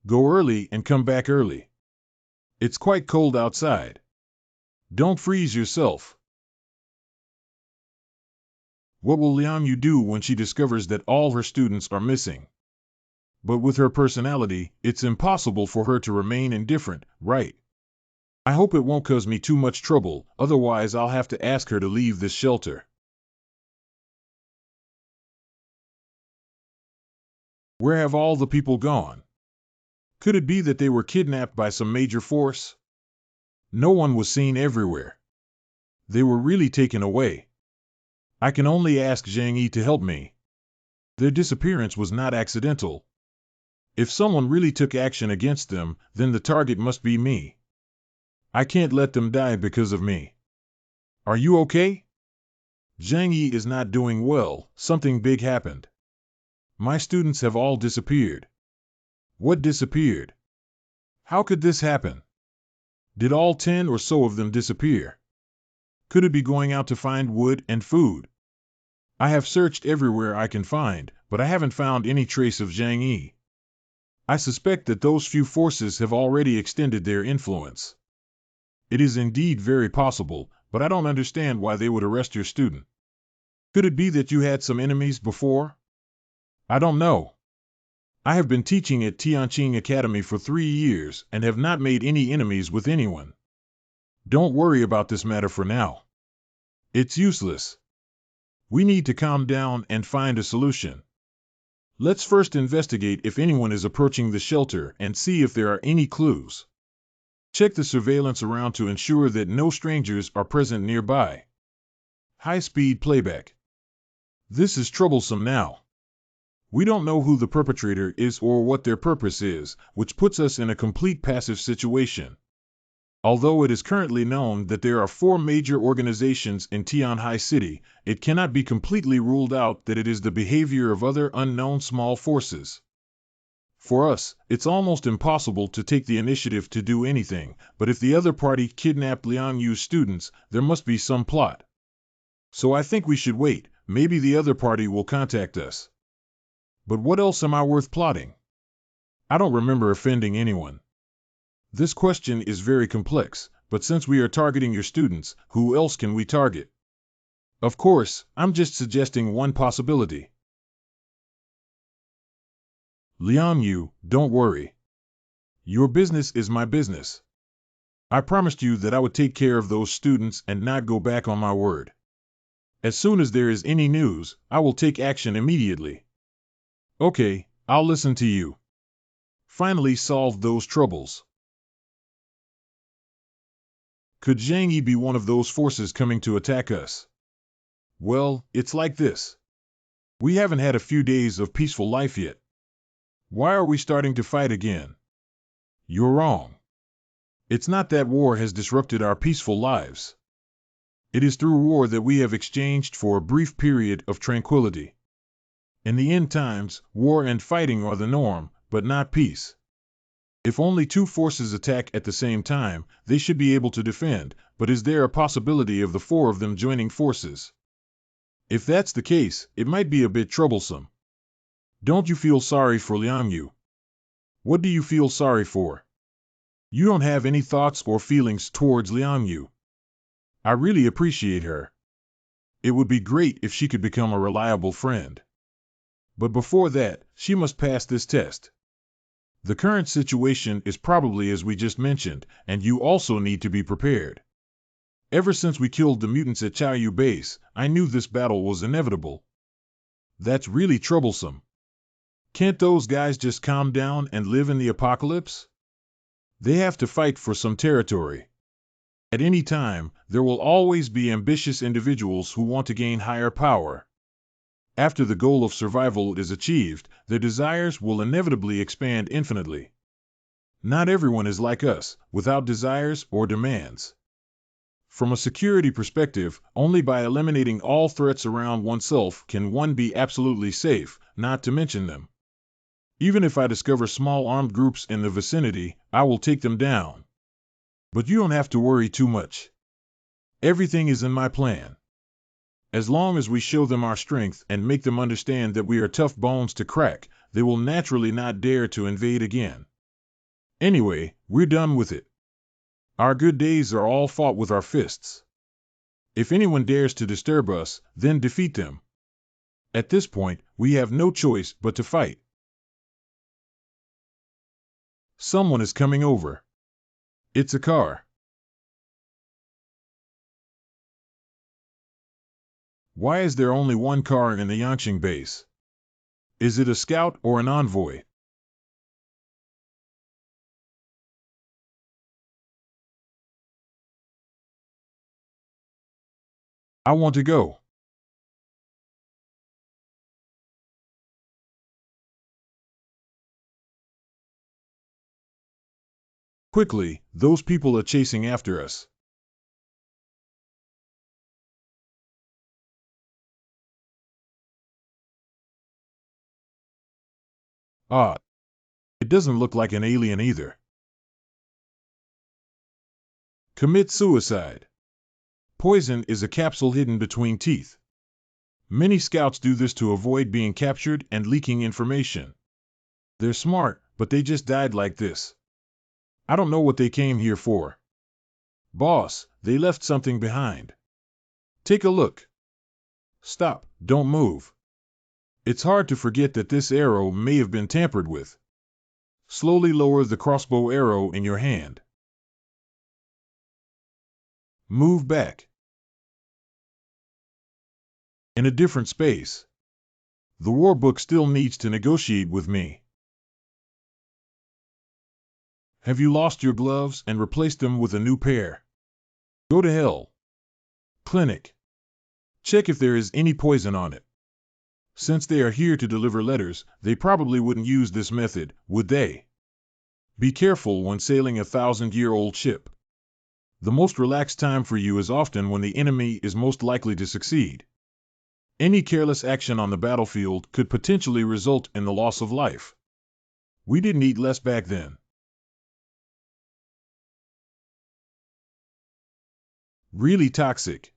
Go early and come back early. It's quite cold outside. Don't freeze yourself. What will Liang Yu do when she discovers that all her students are missing? But with her personality, it's impossible for her to remain indifferent, right? I hope it won't cause me too much trouble, otherwise I'll have to ask her to leave this shelter. Where have all the people gone? Could it be that they were kidnapped by some major force? No one was seen everywhere. They were really taken away. I can only ask Zhang Yi to help me. Their disappearance was not accidental. If someone really took action against them, then the target must be me. I can't let them die because of me. Are you okay? Zhang Yi is not doing well, something big happened. My students have all disappeared. What disappeared? How could this happen? Did all 10 or so of them disappear? Could it be going out to find wood and food? I have searched everywhere I can find, but I haven't found any trace of Zhang Yi. I suspect that those few forces have already extended their influence. It is indeed very possible, but I don't understand why they would arrest your student. Could it be that you had some enemies before? I don't know. I have been teaching at Tianqing Academy for 3 years and have not made any enemies with anyone. Don't worry about this matter for now. It's useless. We need to calm down and find a solution. Let's first investigate if anyone is approaching the shelter and see if there are any clues. Check the surveillance around to ensure that no strangers are present nearby. High-speed playback. This is troublesome now. We don't know who the perpetrator is or what their purpose is, which puts us in a complete passive situation. Although it is currently known that there are 4 major organizations in Tianhai City, it cannot be completely ruled out that it is the behavior of other unknown small forces. For us, it's almost impossible to take the initiative to do anything, but if the other party kidnapped Liang Yu's students, there must be some plot. So I think we should wait, maybe the other party will contact us. But what else am I worth plotting? I don't remember offending anyone. This question is very complex, but since we are targeting your students, who else can we target? Of course, I'm just suggesting one possibility. Liang Yu, don't worry. Your business is my business. I promised you that I would take care of those students and not go back on my word. As soon as there is any news, I will take action immediately. Okay, I'll listen to you. Finally solve those troubles. Could Zhang Yi be one of those forces coming to attack us? Well, it's like this. We haven't had a few days of peaceful life yet. Why are we starting to fight again? You're wrong. It's not that war has disrupted our peaceful lives. It is through war that we have exchanged for a brief period of tranquility. In the end times, war and fighting are the norm, but not peace. If only 2 forces attack at the same time, they should be able to defend, but is there a possibility of the 4 of them joining forces? If that's the case, it might be a bit troublesome. Don't you feel sorry for Liang Yu? What do you feel sorry for? You don't have any thoughts or feelings towards Liang Yu. I really appreciate her. It would be great if she could become a reliable friend. But before that, she must pass this test. The current situation is probably as we just mentioned, and you also need to be prepared. Ever since we killed the mutants at Chaoyu Base, I knew this battle was inevitable. That's really troublesome. Can't those guys just calm down and live in the apocalypse? They have to fight for some territory. At any time, there will always be ambitious individuals who want to gain higher power. After the goal of survival is achieved, their desires will inevitably expand infinitely. Not everyone is like us, without desires or demands. From a security perspective, only by eliminating all threats around oneself can one be absolutely safe, not to mention them. Even if I discover small armed groups in the vicinity, I will take them down. But you don't have to worry too much. Everything is in my plan. As long as we show them our strength and make them understand that we are tough bones to crack, they will naturally not dare to invade again. Anyway, we're done with it. Our good days are all fought with our fists. If anyone dares to disturb us, then defeat them. At this point, we have no choice but to fight. Someone is coming over. It's a car. Why is there only one car in the Yangqing base? Is it a scout or an envoy? I want to go. Quickly, those people are chasing after us. Ah, it doesn't look like an alien either. Commit suicide. Poison is a capsule hidden between teeth. Many scouts do this to avoid being captured and leaking information. They're smart, but they just died like this. I don't know what they came here for. Boss, they left something behind. Take a look. Stop, don't move. It's hard to forget that this arrow may have been tampered with. Slowly lower the crossbow arrow in your hand. Move back. In a different space. The war book still needs to negotiate with me. Have you lost your gloves and replaced them with a new pair? Go to hell. Clinic. Check if there is any poison on it. Since they are here to deliver letters, they probably wouldn't use this method, would they? Be careful when sailing a 1,000-year-old ship. The most relaxed time for you is often when the enemy is most likely to succeed. Any careless action on the battlefield could potentially result in the loss of life. We didn't eat less back then. Really toxic.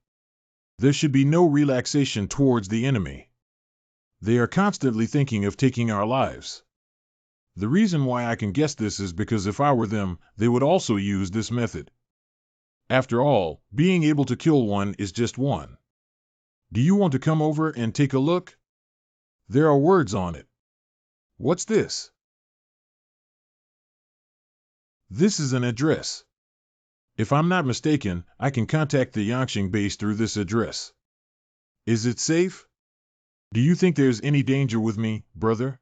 There should be no relaxation towards the enemy. They are constantly thinking of taking our lives. The reason why I can guess this is because if I were them, they would also use this method. After all, being able to kill one is just one. Do you want to come over and take a look? There are words on it. What's this? This is an address. If I'm not mistaken, I can contact the Yangqing base through this address. Is it safe? Do you think there's any danger with me, brother?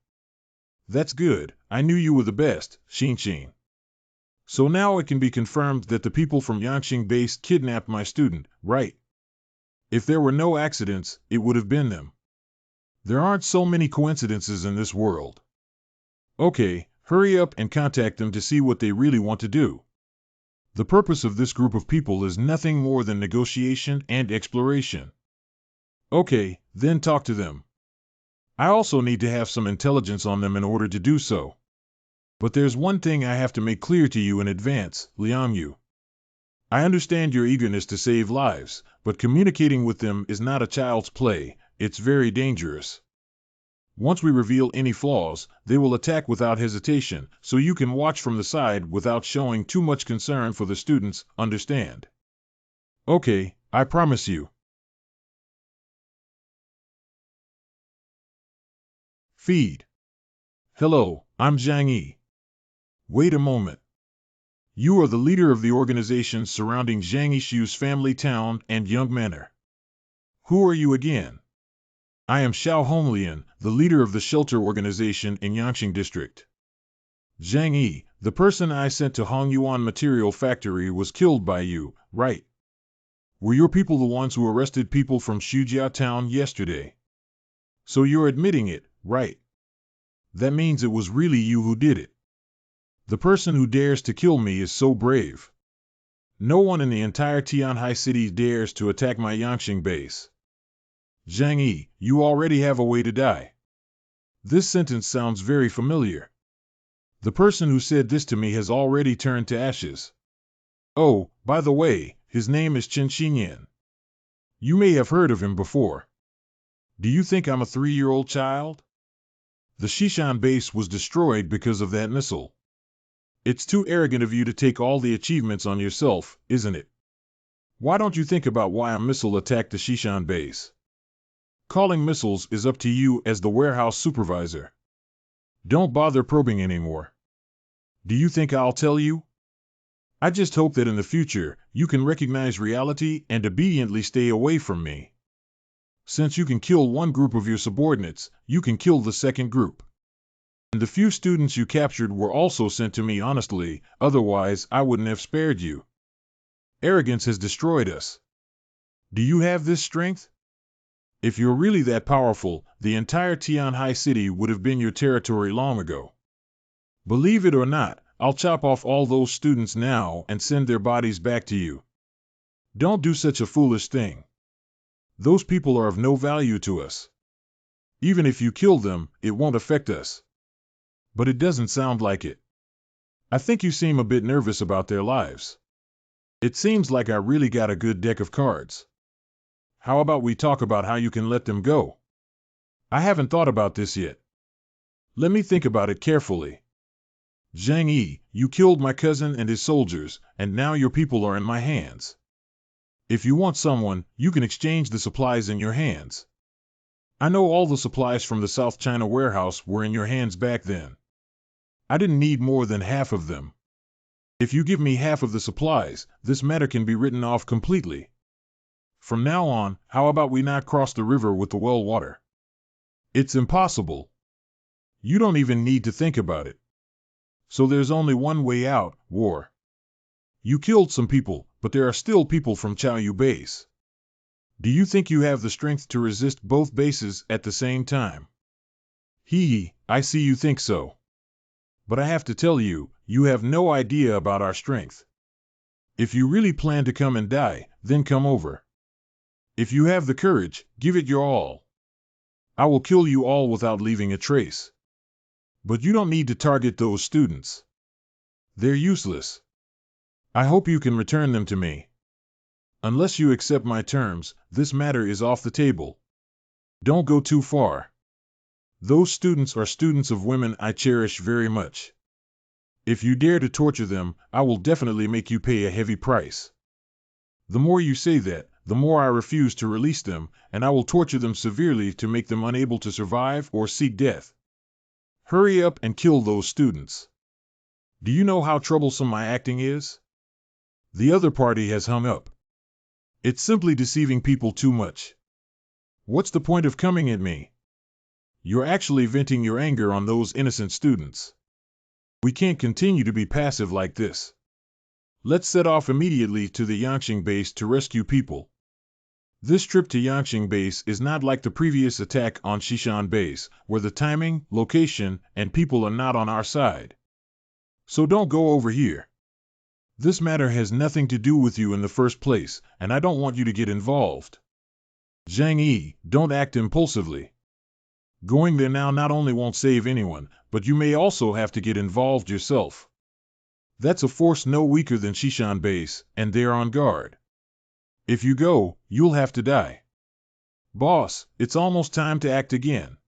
That's good. I knew you were the best, Xin. So now it can be confirmed that the people from Yangqing base kidnapped my student, right? If there were no accidents, it would have been them. There aren't so many coincidences in this world. Okay, hurry up and contact them to see what they really want to do. The purpose of this group of people is nothing more than negotiation and exploration. Okay, then talk to them. I also need to have some intelligence on them in order to do so. But there's one thing I have to make clear to you in advance, Liangyu. I understand your eagerness to save lives, but communicating with them is not a child's play, it's very dangerous. Once we reveal any flaws, they will attack without hesitation, so you can watch from the side without showing too much concern for the students, understand? Okay, I promise you. Feed. Hello, I'm Zhang Yi. Wait a moment. You are the leader of the organizations surrounding Zhang Yishu's family town and Young Manor. Who are you again? I am Xiao Honglian, the leader of the shelter organization in Yangqing district. Zhang Yi, the person I sent to Hongyuan Material Factory was killed by you, right? Were your people the ones who arrested people from Shujia town yesterday? So you're admitting it, right? That means it was really you who did it. The person who dares to kill me is so brave. No one in the entire Tianhai city dares to attack my Yangqing base. Zhang Yi, you already have a way to die. This sentence sounds very familiar. The person who said this to me has already turned to ashes. Oh, by the way, his name is Chen Xinyan. You may have heard of him before. Do you think I'm a 3-year-old child? The Shishan base was destroyed because of that missile. It's too arrogant of you to take all the achievements on yourself, isn't it? Why don't you think about why a missile attacked the Shishan base? Calling missiles is up to you as the warehouse supervisor. Don't bother probing anymore. Do you think I'll tell you? I just hope that in the future, you can recognize reality and obediently stay away from me. Since you can kill one group of your subordinates, you can kill the second group. And the few students you captured were also sent to me honestly, otherwise I wouldn't have spared you. Arrogance has destroyed us. Do you have this strength? If you're really that powerful, the entire Tianhai city would have been your territory long ago. Believe it or not, I'll chop off all those students now and send their bodies back to you. Don't do such a foolish thing. Those people are of no value to us. Even if you kill them, it won't affect us. But it doesn't sound like it. I think you seem a bit nervous about their lives. It seems like I really got a good deck of cards. How about we talk about how you can let them go? I haven't thought about this yet. Let me think about it carefully. Zhang Yi, you killed my cousin and his soldiers, and now your people are in my hands. If you want someone, you can exchange the supplies in your hands. I know all the supplies from the South China warehouse were in your hands back then. I didn't need more than half of them. If you give me half of the supplies, this matter can be written off completely. From now on, how about we not cross the river with the well water? It's impossible. You don't even need to think about it. So there's only one way out: war. You killed some people, but there are still people from Chaoyu base. Do you think you have the strength to resist both bases at the same time? I see you think so. But I have to tell you, you have no idea about our strength. If you really plan to come and die, then come over. If you have the courage, give it your all. I will kill you all without leaving a trace. But you don't need to target those students. They're useless. I hope you can return them to me. Unless you accept my terms, this matter is off the table. Don't go too far. Those students are students of women I cherish very much. If you dare to torture them, I will definitely make you pay a heavy price. The more you say that, the more I refuse to release them, and I will torture them severely to make them unable to survive or seek death. Hurry up and kill those students. Do you know how troublesome my acting is? The other party has hung up. It's simply deceiving people too much. What's the point of coming at me? You're actually venting your anger on those innocent students. We can't continue to be passive like this. Let's set off immediately to the Yangqing base to rescue people. This trip to Yangqing base is not like the previous attack on Xishan base, where the timing, location, and people are not on our side. So don't go over here. This matter has nothing to do with you in the first place, and I don't want you to get involved. Zhang Yi, don't act impulsively. Going there now not only won't save anyone, but you may also have to get involved yourself. That's a force no weaker than Xishan base, and they're on guard. If you go, you'll have to die. Boss, it's almost time to act again.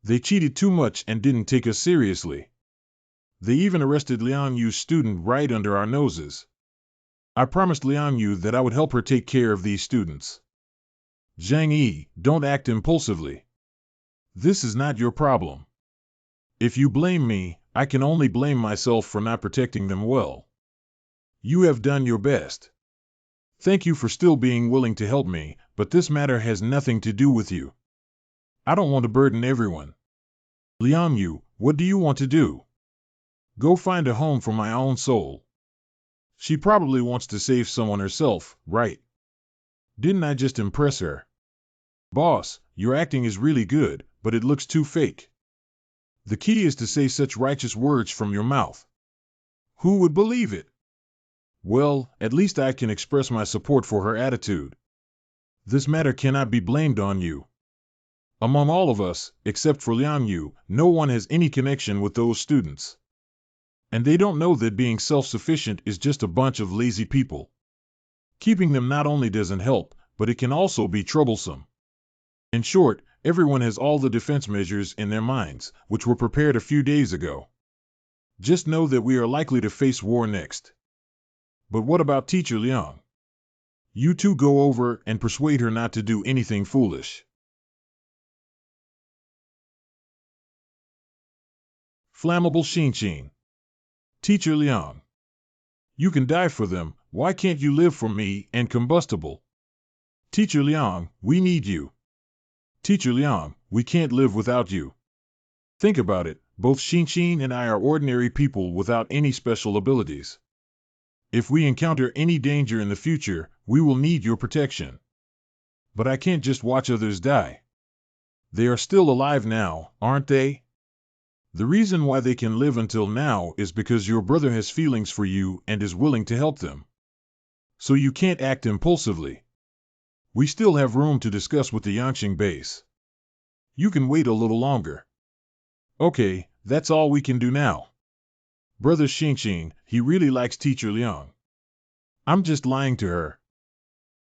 They cheated too much and didn't take us seriously. They even arrested Liang Yu's student right under our noses. I promised Liang Yu that I would help her take care of these students. Zhang Yi, don't act impulsively. This is not your problem. If you blame me, I can only blame myself for not protecting them well. You have done your best. Thank you for still being willing to help me, but this matter has nothing to do with you. I don't want to burden everyone. Liang Yu, what do you want to do? Go find a home for my own soul. She probably wants to save someone herself, right? Didn't I just impress her? Boss, your acting is really good, but it looks too fake. The key is to say such righteous words from your mouth. Who would believe it? Well, at least I can express my support for her attitude. This matter cannot be blamed on you. Among all of us, except for Liang Yu, no one has any connection with those students. And they don't know that being self-sufficient is just a bunch of lazy people. Keeping them not only doesn't help, but it can also be troublesome. In short, everyone has all the defense measures in their minds, which were prepared a few days ago. Just know that we are likely to face war next. But what about Teacher Liang? You two go over and persuade her not to do anything foolish. Flammable Xinqin. Teacher Liang. You can die for them, why can't you live for me and combustible? Teacher Liang, we need you. Teacher Liang, we can't live without you. Think about it, both Xinqin and I are ordinary people without any special abilities. If we encounter any danger in the future, we will need your protection. But I can't just watch others die. They are still alive now, aren't they? The reason why they can live until now is because your brother has feelings for you and is willing to help them. So you can't act impulsively. We still have room to discuss with the Yangqing base. You can wait a little longer. Okay, that's all we can do now. Brother Xinqin, he really likes Teacher Liang. I'm just lying to her.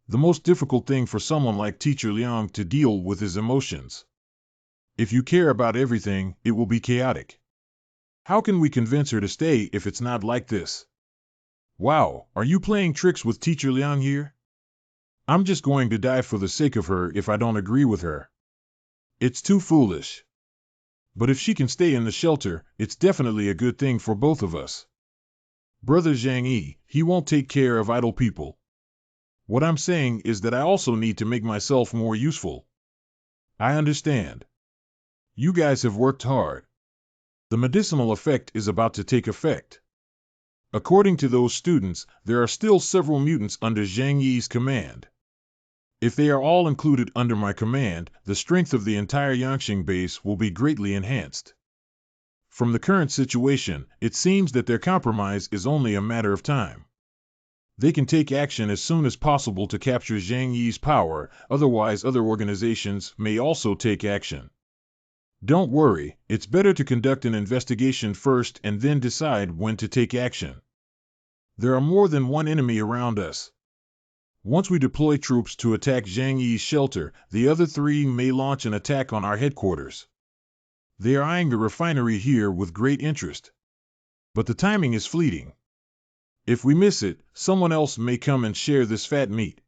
The most difficult thing for someone like Teacher Liang to deal with is emotions. If you care about everything, it will be chaotic. How can we convince her to stay if it's not like this? Wow, are you playing tricks with Teacher Liang here? I'm just going to die for the sake of her if I don't agree with her. It's too foolish. But if she can stay in the shelter, it's definitely a good thing for both of us. Brother Zhang Yi, he won't take care of idle people. What I'm saying is that I also need to make myself more useful. I understand. You guys have worked hard. The medicinal effect is about to take effect. According to those students, there are still several mutants under Zhang Yi's command. If they are all included under my command, the strength of the entire Yangqing base will be greatly enhanced. From the current situation, it seems that their compromise is only a matter of time. They can take action as soon as possible to capture Zhang Yi's power, otherwise other organizations may also take action. Don't worry, it's better to conduct an investigation first and then decide when to take action. There are more than one enemy around us. Once we deploy troops to attack Zhang Yi's shelter, the other three may launch an attack on our headquarters. They are eyeing the refinery here with great interest. But the timing is fleeting. If we miss it, someone else may come and share this fat meat.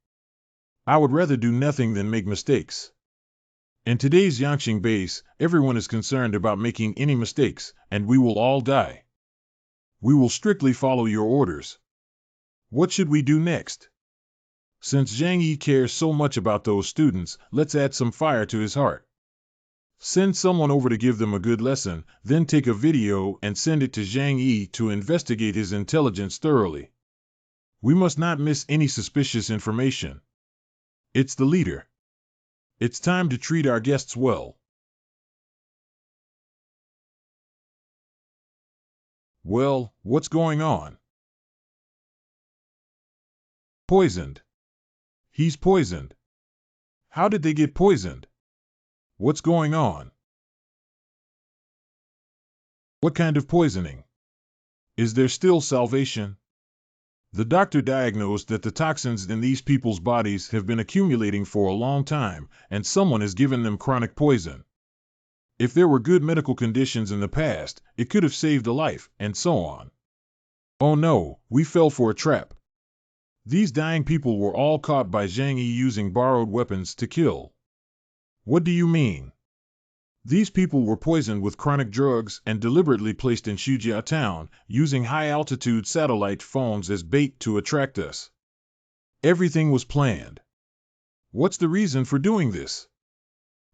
I would rather do nothing than make mistakes. In today's Yangqing base, everyone is concerned about making any mistakes, and we will all die. We will strictly follow your orders. What should we do next? Since Zhang Yi cares so much about those students, let's add some fire to his heart. Send someone over to give them a good lesson, then take a video and send it to Zhang Yi to investigate his intelligence thoroughly. We must not miss any suspicious information. It's the leader. It's time to treat our guests well. Well, what's going on? Poisoned. He's poisoned. How did they get poisoned? What's going on? What kind of poisoning? Is there still salvation? The doctor diagnosed that the toxins in these people's bodies have been accumulating for a long time, and someone has given them chronic poison. If there were good medical conditions in the past, it could have saved a life, and so on. Oh no, we fell for a trap. These dying people were all caught by Zhang Yi using borrowed weapons to kill. What do you mean? These people were poisoned with chronic drugs and deliberately placed in Shujia town, using high-altitude satellite phones as bait to attract us. Everything was planned. What's the reason for doing this?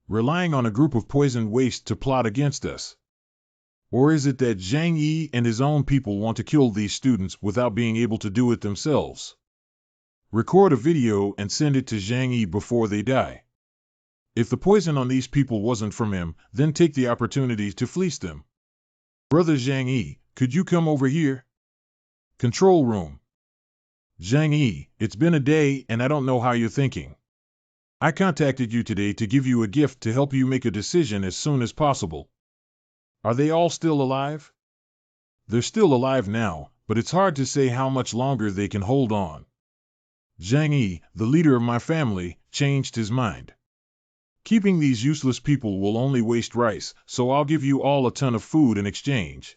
Relying on a group of poisoned waste to plot against us? Or is it that Zhang Yi and his own people want to kill these students without being able to do it themselves? Record a video and send it to Zhang Yi before they die. If the poison on these people wasn't from him, then take the opportunity to fleece them. Brother Zhang Yi, could you come over here? Control room. Zhang Yi, it's been a day and I don't know how you're thinking. I contacted you today to give you a gift to help you make a decision as soon as possible. Are they all still alive? They're still alive now, but it's hard to say how much longer they can hold on. Zhang Yi, the leader of my family, changed his mind. Keeping these useless people will only waste rice, so I'll give you all a ton of food in exchange.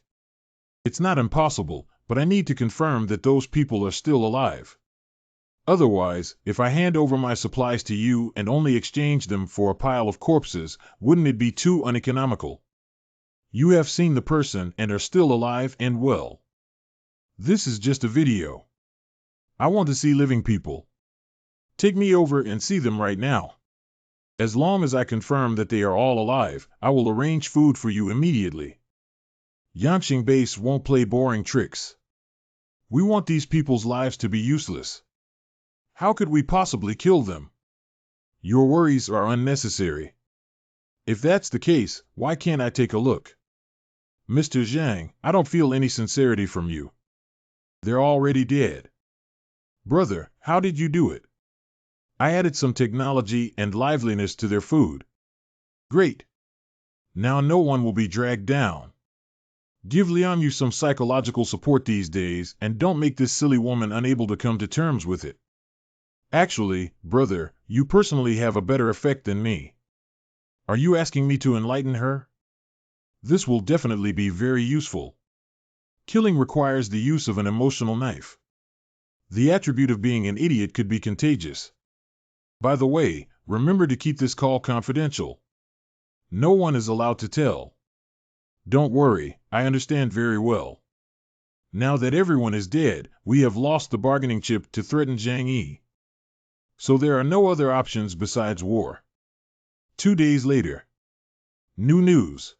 It's not impossible, but I need to confirm that those people are still alive. Otherwise, if I hand over my supplies to you and only exchange them for a pile of corpses, wouldn't it be too uneconomical? You have seen the person and are still alive and well. This is just a video. I want to see living people. Take me over and see them right now. As long as I confirm that they are all alive, I will arrange food for you immediately. Yangqing base won't play boring tricks. We want these people's lives to be useless. How could we possibly kill them? Your worries are unnecessary. If that's the case, why can't I take a look? Mr. Zhang, I don't feel any sincerity from you. They're already dead. Brother, how did you do it? I added some technology and liveliness to their food. Great. Now no one will be dragged down. Give Liang some psychological support these days, and don't make this silly woman unable to come to terms with it. Actually, brother, you personally have a better effect than me. Are you asking me to enlighten her? This will definitely be very useful. Killing requires the use of an emotional knife. The attribute of being an idiot could be contagious. By the way, remember to keep this call confidential. No one is allowed to tell. Don't worry, I understand very well. Now that everyone is dead, we have lost the bargaining chip to threaten Zhang Yi. So there are no other options besides war. 2 days later. New news.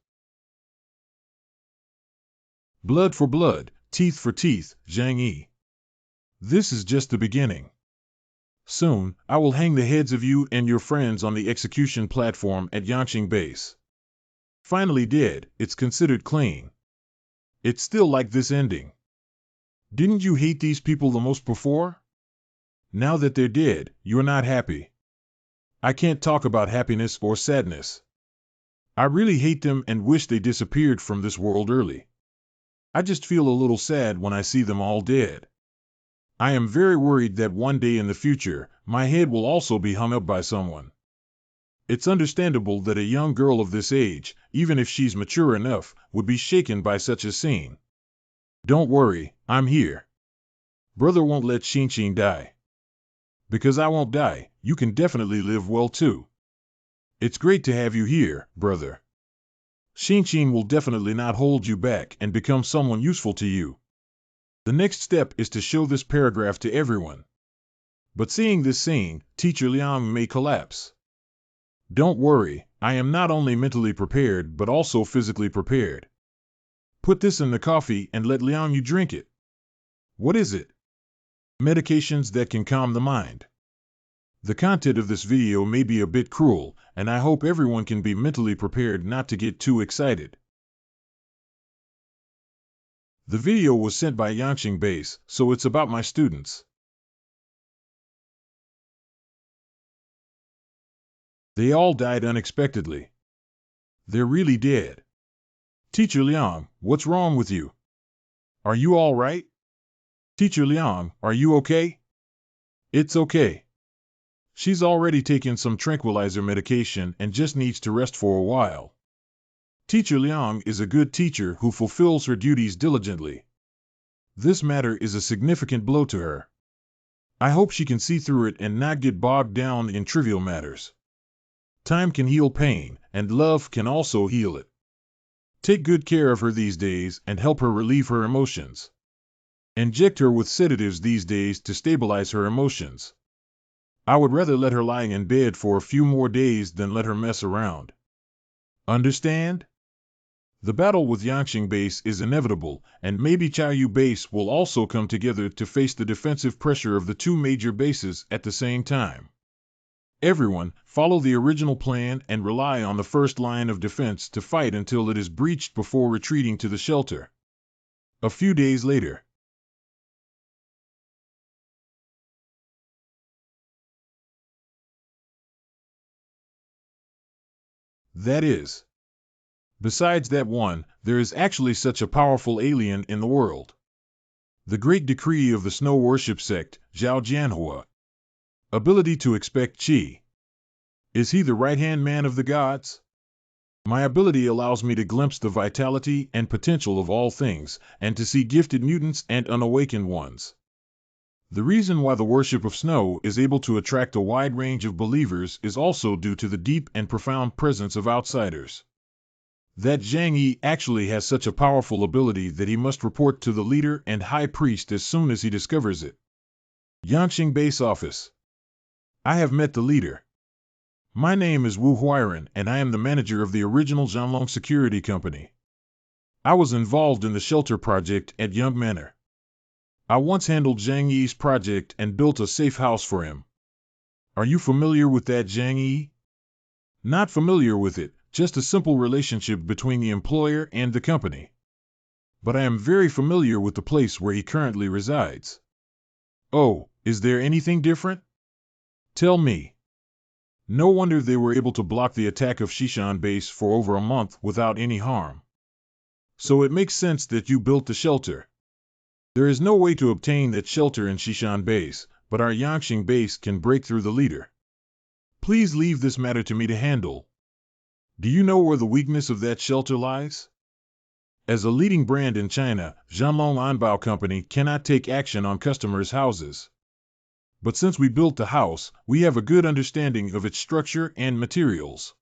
Blood for blood, teeth for teeth, Zhang Yi. This is just the beginning. Soon, I will hang the heads of you and your friends on the execution platform at Yangqing Base. Finally dead, it's considered clean. It's still like this ending. Didn't you hate these people the most before? Now that they're dead, you're not happy. I can't talk about happiness or sadness. I really hate them and wish they disappeared from this world early. I just feel a little sad when I see them all dead. I am very worried that one day in the future, my head will also be hung up by someone. It's understandable that a young girl of this age, even if she's mature enough, would be shaken by such a scene. Don't worry, I'm here. Brother won't let Xinqin die. Because I won't die, you can definitely live well too. It's great to have you here, brother. Xinqin will definitely not hold you back and become someone useful to you. The next step is to show this paragraph to everyone. But seeing this scene, Teacher Liang may collapse. Don't worry, I am not only mentally prepared but also physically prepared. Put this in the coffee and let Liang drink it. What is it? Medications that can calm the mind. The content of this video may be a bit cruel, and I hope everyone can be mentally prepared not to get too excited. The video was sent by Yangqing Base, so it's about my students. They all died unexpectedly. They're really dead. Teacher Liang, what's wrong with you? Are you all right? Teacher Liang, are you okay? It's okay. She's already taken some tranquilizer medication and just needs to rest for a while. Teacher Liang is a good teacher who fulfills her duties diligently. This matter is a significant blow to her. I hope she can see through it and not get bogged down in trivial matters. Time can heal pain, and love can also heal it. Take good care of her these days and help her relieve her emotions. Inject her with sedatives these days to stabilize her emotions. I would rather let her lie in bed for a few more days than let her mess around. Understand? The battle with Yangqing Base is inevitable, and maybe Chaoyu Base will also come together to face the defensive pressure of the two major bases at the same time. Everyone, follow the original plan and rely on the first line of defense to fight until it is breached before retreating to the shelter. A few days later. That is. Besides that one, there is actually such a powerful alien in the world. The great decree of the snow worship sect, Zhao MANHWA. Ability to expect chi. Is he the right-hand man of the gods? My ability allows me to glimpse the vitality and potential of all things, and to see gifted mutants and unawakened ones. The reason why the worship of snow is able to attract a wide range of believers is also due to the deep and profound presence of outsiders. That Zhang Yi actually has such a powerful ability that he must report to the leader and high priest as soon as he discovers it. Yangqing Base Office. I have met the leader. My name is Wu Huiren, and I am the manager of the original Zhanglong Security Company. I was involved in the shelter project at Young Manor. I once handled Zhang Yi's project and built a safe house for him. Are you familiar with that Zhang Yi? Not familiar with it, just a simple relationship between the employer and the company. But I am very familiar with the place where he currently resides. Oh, is there anything different? Tell me. No wonder they were able to block the attack of Shishan Base for over a month without any harm. So it makes sense that you built the shelter. There is no way to obtain that shelter in Shishan base, but our Yangqing base can break through the leader. Please leave this matter to me to handle. Do you know where the weakness of that shelter lies? As a leading brand in China, Zhanlong Anbao Company cannot take action on customers' houses. But since we built the house, we have a good understanding of its structure and materials.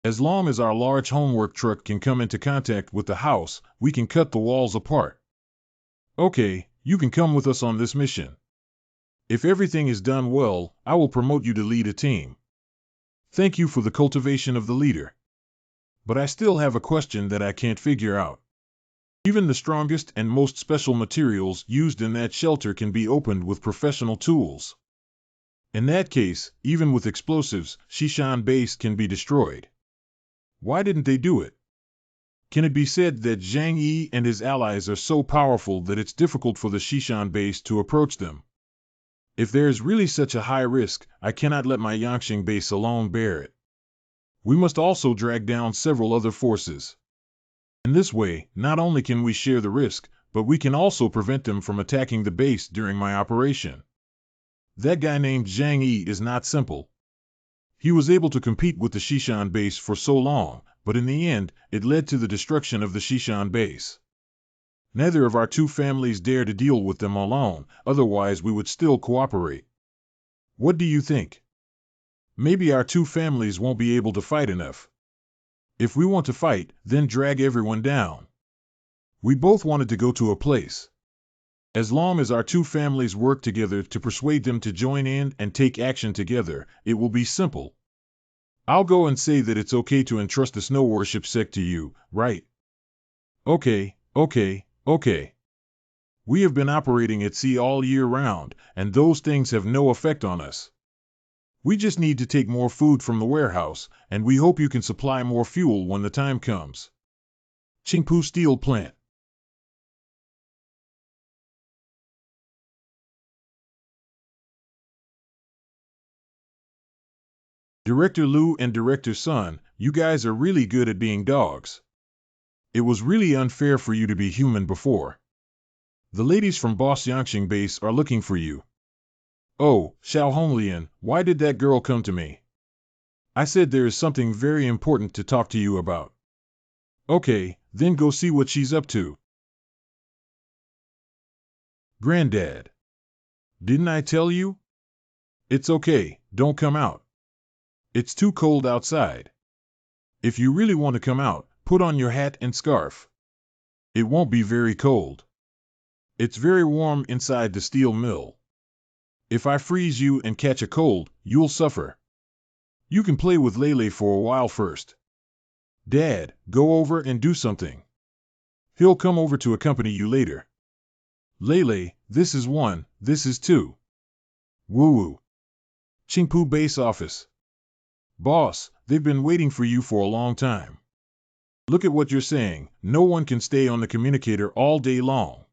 As long as our large homework truck can come into contact with the house, we can cut the walls apart. Okay, you can come with us on this mission. If everything is done well, I will promote you to lead a team. Thank you for the cultivation of the leader. But I still have a question that I can't figure out. Even the strongest and most special materials used in that shelter can be opened with professional tools. In that case, even with explosives, Shishan base can be destroyed. Why didn't they do it? Can it be said that Zhang Yi and his allies are so powerful that it's difficult for the Shishan base to approach them? If there is really such a high risk, I cannot let my Yangqing base alone bear it. We must also drag down several other forces. In this way, not only can we share the risk, but we can also prevent them from attacking the base during my operation. That guy named Zhang Yi is not simple. He was able to compete with the Shishan base for so long, but in the end, it led to the destruction of the Shishan base. Neither of our two families dare to deal with them alone, otherwise we would still cooperate. What do you think? Maybe our two families won't be able to fight enough. If we want to fight, then drag everyone down. We both wanted to go to a place. As long as our two families work together to persuade them to join in and take action together, it will be simple. I'll go and say that it's okay to entrust the snow worship sect to you, right? Okay. We have been operating at sea all year round, and those things have no effect on us. We just need to take more food from the warehouse, and we hope you can supply more fuel when the time comes. Qingpu Steel Plant. Director Liu and Director Sun, you guys are really good at being dogs. It was really unfair for you to be human before. The ladies from Boss Yangqing base are looking for you. Oh, Xiao Honglian, why did that girl come to me? I said there is something very important to talk to you about. Okay, then go see what she's up to. Granddad. Didn't I tell you? It's okay, don't come out. It's too cold outside. If you really want to come out, put on your hat and scarf. It won't be very cold. It's very warm inside the steel mill. If I freeze you and catch a cold, you'll suffer. You can play with Lele for a while first. Dad, go over and do something. He'll come over to accompany you later. Lele, this is 1, this is 2. Woo-woo. Qingpu base office. Boss, they've been waiting for you for a long time. Look at what you're saying, no one can stay on the communicator all day long.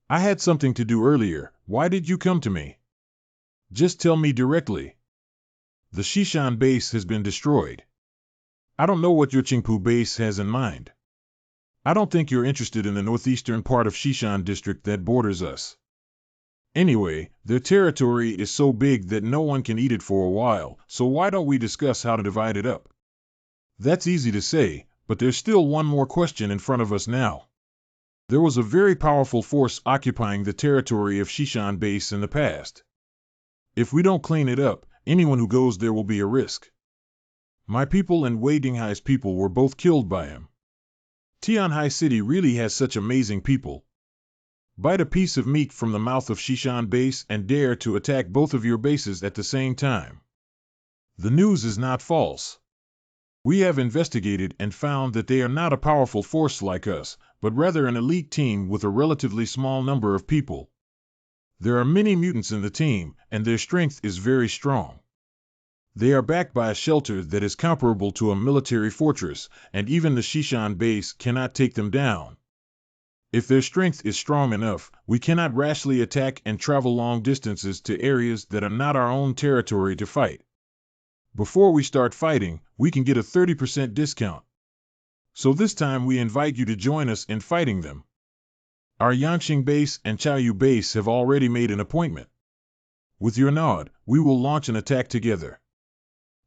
I had something to do earlier, why did you come to me? Just tell me directly. The Shishan base has been destroyed. I don't know what your Qingpu base has in mind. I don't think you're interested in the northeastern part of Shishan district that borders us. Anyway, their territory is so big that no one can eat it for a while, so why don't we discuss how to divide it up? That's easy to say, but there's still one more question in front of us now. There was a very powerful force occupying the territory of Shishan base in the past. If we don't clean it up, anyone who goes there will be a risk. My people and Wei Dinghai's people were both killed by him. Tianhai City really has such amazing people. Bite a piece of meat from the mouth of Shishan base and dare to attack both of your bases at the same time. The news is not false. We have investigated and found that they are not a powerful force like us, but rather an elite team with a relatively small number of people. There are many mutants in the team, and their strength is very strong. They are backed by a shelter that is comparable to a military fortress, and even the Shishan base cannot take them down. If their strength is strong enough, we cannot rashly attack and travel long distances to areas that are not our own territory to fight. Before we start fighting, we can get a 30% discount. So this time we invite you to join us in fighting them. Our Yangqing base and Chaoyu base have already made an appointment. With your nod, we will launch an attack together.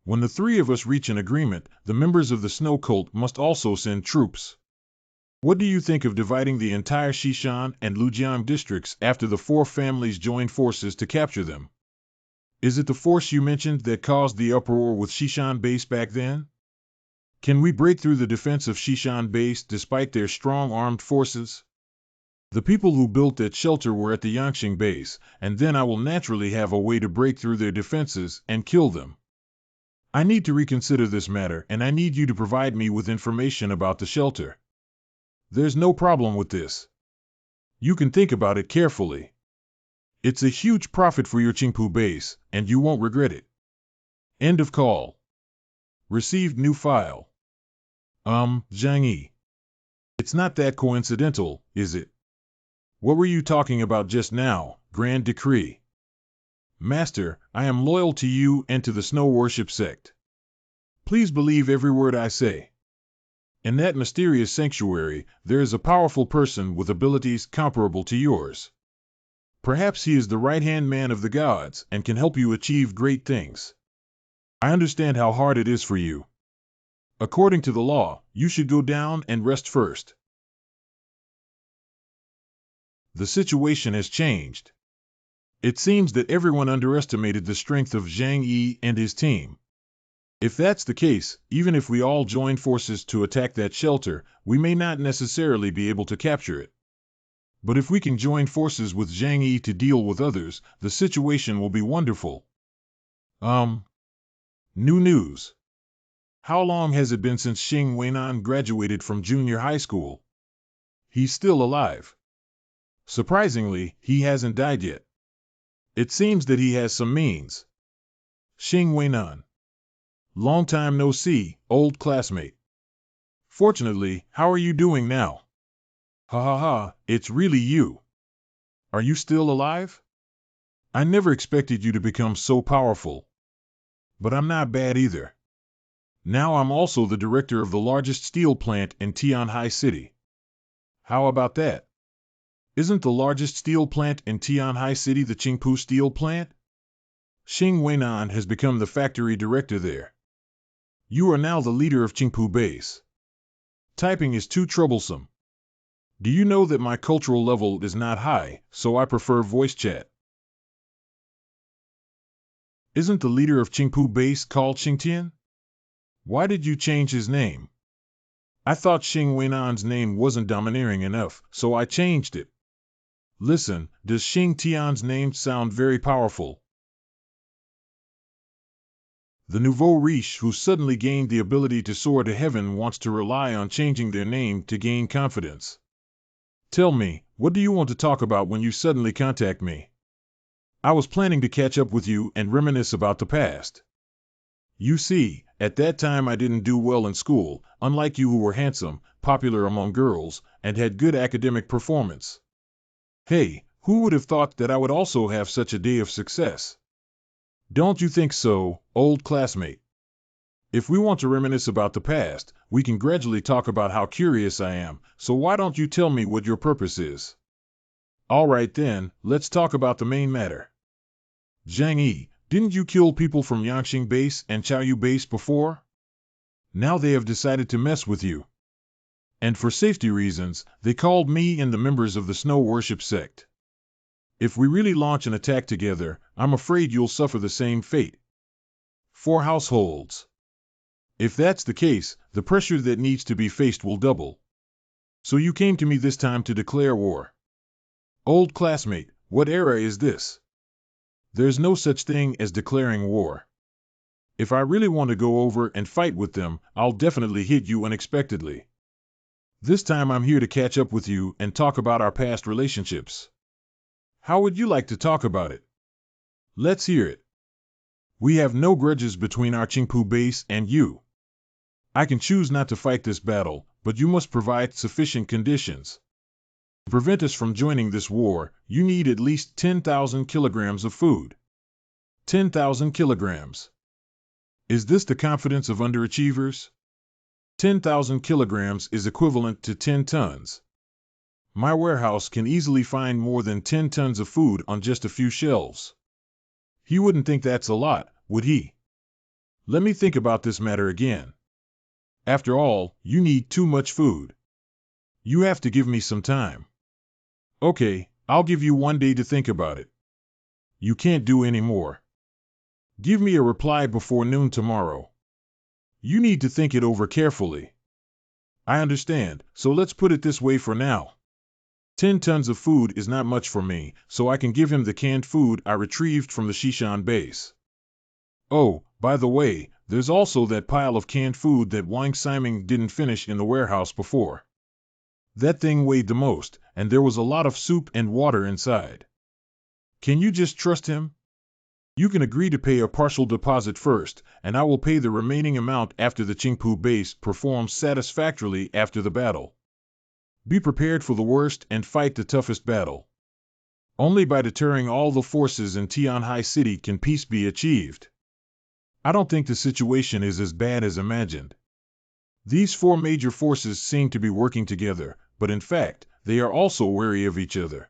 When the three of us reach an agreement, the members of the Snow Cult must also send troops. What do you think of dividing the entire Xishan and Lujiang districts after the four families join forces to capture them? Is it the force you mentioned that caused the uproar with Xishan base back then? Can we break through the defense of Xishan base despite their strong armed forces? The people who built that shelter were at the Yangqing base, and then I will naturally have a way to break through their defenses and kill them. I need to reconsider this matter, and I need you to provide me with information about the shelter. There's no problem with this. You can think about it carefully. It's a huge profit for your Qingpu base, and you won't regret it. End of call. Received new file. Zhang Yi. It's not that coincidental, is it? What were you talking about just now, Grand Decree? Master, I am loyal to you and to the Snow Worship sect. Please believe every word I say. In that mysterious sanctuary, there is a powerful person with abilities comparable to yours. Perhaps he is the right-hand man of the gods and can help you achieve great things. I understand how hard it is for you. According to the law, you should go down and rest first. The situation has changed. It seems that everyone underestimated the strength of Zhang Yi and his team. If that's the case, even if we all join forces to attack that shelter, we may not necessarily be able to capture it. But if we can join forces with Zhang Yi to deal with others, the situation will be wonderful. New news. How long has it been since Xing Weinan graduated from junior high school? He's still alive. Surprisingly, he hasn't died yet. It seems that he has some means. Xing Weinan. Long time no see, old classmate. Fortunately, how are you doing now? Ha ha ha, it's really you. Are you still alive? I never expected you to become so powerful. But I'm not bad either. Now I'm also the director of the largest steel plant in Tianhai City. How about that? Isn't the largest steel plant in Tianhai City the Qingpu steel plant? Xing Weinan has become the factory director there. You are now the leader of Qingpu base. Typing is too troublesome. Do you know that my cultural level is not high, so I prefer voice chat? Isn't the leader of Qingpu base called Xingtian? Why did you change his name? I thought Xing Weinan's name wasn't domineering enough, so I changed it. Listen, does Xing Tian's name sound very powerful? The nouveau riche who suddenly gained the ability to soar to heaven wants to rely on changing their name to gain confidence. Tell me, what do you want to talk about when you suddenly contact me? I was planning to catch up with you and reminisce about the past. You see, at that time I didn't do well in school, unlike you who were handsome, popular among girls, and had good academic performance. Hey, who would have thought that I would also have such a day of success? Don't you think so, old classmate? If we want to reminisce about the past, we can gradually talk about how curious I am, so why don't you tell me what your purpose is? All right then, let's talk about the main matter. Zhang Yi, didn't you kill people from Yangqing base and Chaoyu base before? Now they have decided to mess with you. And for safety reasons, they called me and the members of the Snow Worship sect. If we really launch an attack together, I'm afraid you'll suffer the same fate. 4 households. If that's the case, the pressure that needs to be faced will double. So you came to me this time to declare war. Old classmate, what era is this? There's no such thing as declaring war. If I really want to go over and fight with them, I'll definitely hit you unexpectedly. This time I'm here to catch up with you and talk about our past relationships. How would you like to talk about it? Let's hear it. We have no grudges between our Qingpu base and you. I can choose not to fight this battle, but you must provide sufficient conditions. To prevent us from joining this war, you need at least 10,000 kilograms of food. 10,000 kilograms. Is this the confidence of underachievers? 10,000 kilograms is equivalent to 10 tons. My warehouse can easily find more than 10 tons of food on just a few shelves. He wouldn't think that's a lot, would he? Let me think about this matter again. After all, you need too much food. You have to give me some time. Okay, I'll give you 1 day to think about it. You can't do any more. Give me a reply before noon tomorrow. You need to think it over carefully. I understand, so let's put it this way for now. 10 tons of food is not much for me, so I can give him the canned food I retrieved from the Shishan base. Oh, by the way, there's also that pile of canned food that Wang Siming didn't finish in the warehouse before. That thing weighed the most, and there was a lot of soup and water inside. Can you just trust him? You can agree to pay a partial deposit first, and I will pay the remaining amount after the Qingpu base performs satisfactorily after the battle. Be prepared for the worst and fight the toughest battle. Only by deterring all the forces in Tianhai City can peace be achieved. I don't think the situation is as bad as imagined. These 4 major forces seem to be working together, but in fact, they are also wary of each other.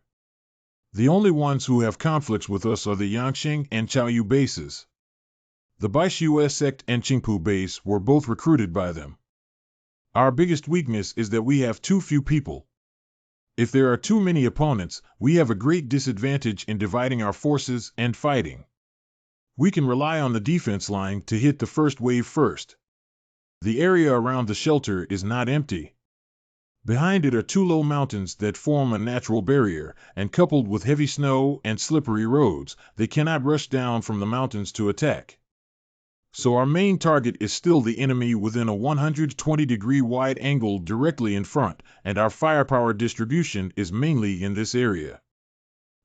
The only ones who have conflicts with us are the Yangqing and Chaoyu bases. The Baixue sect and Qingpu base were both recruited by them. Our biggest weakness is that we have too few people. If there are too many opponents, we have a great disadvantage in dividing our forces and fighting. We can rely on the defense line to hit the first wave first. The area around the shelter is not empty. Behind it are 2 low mountains that form a natural barrier, and coupled with heavy snow and slippery roads, they cannot rush down from the mountains to attack. So our main target is still the enemy within a 120-degree wide angle directly in front, and our firepower distribution is mainly in this area.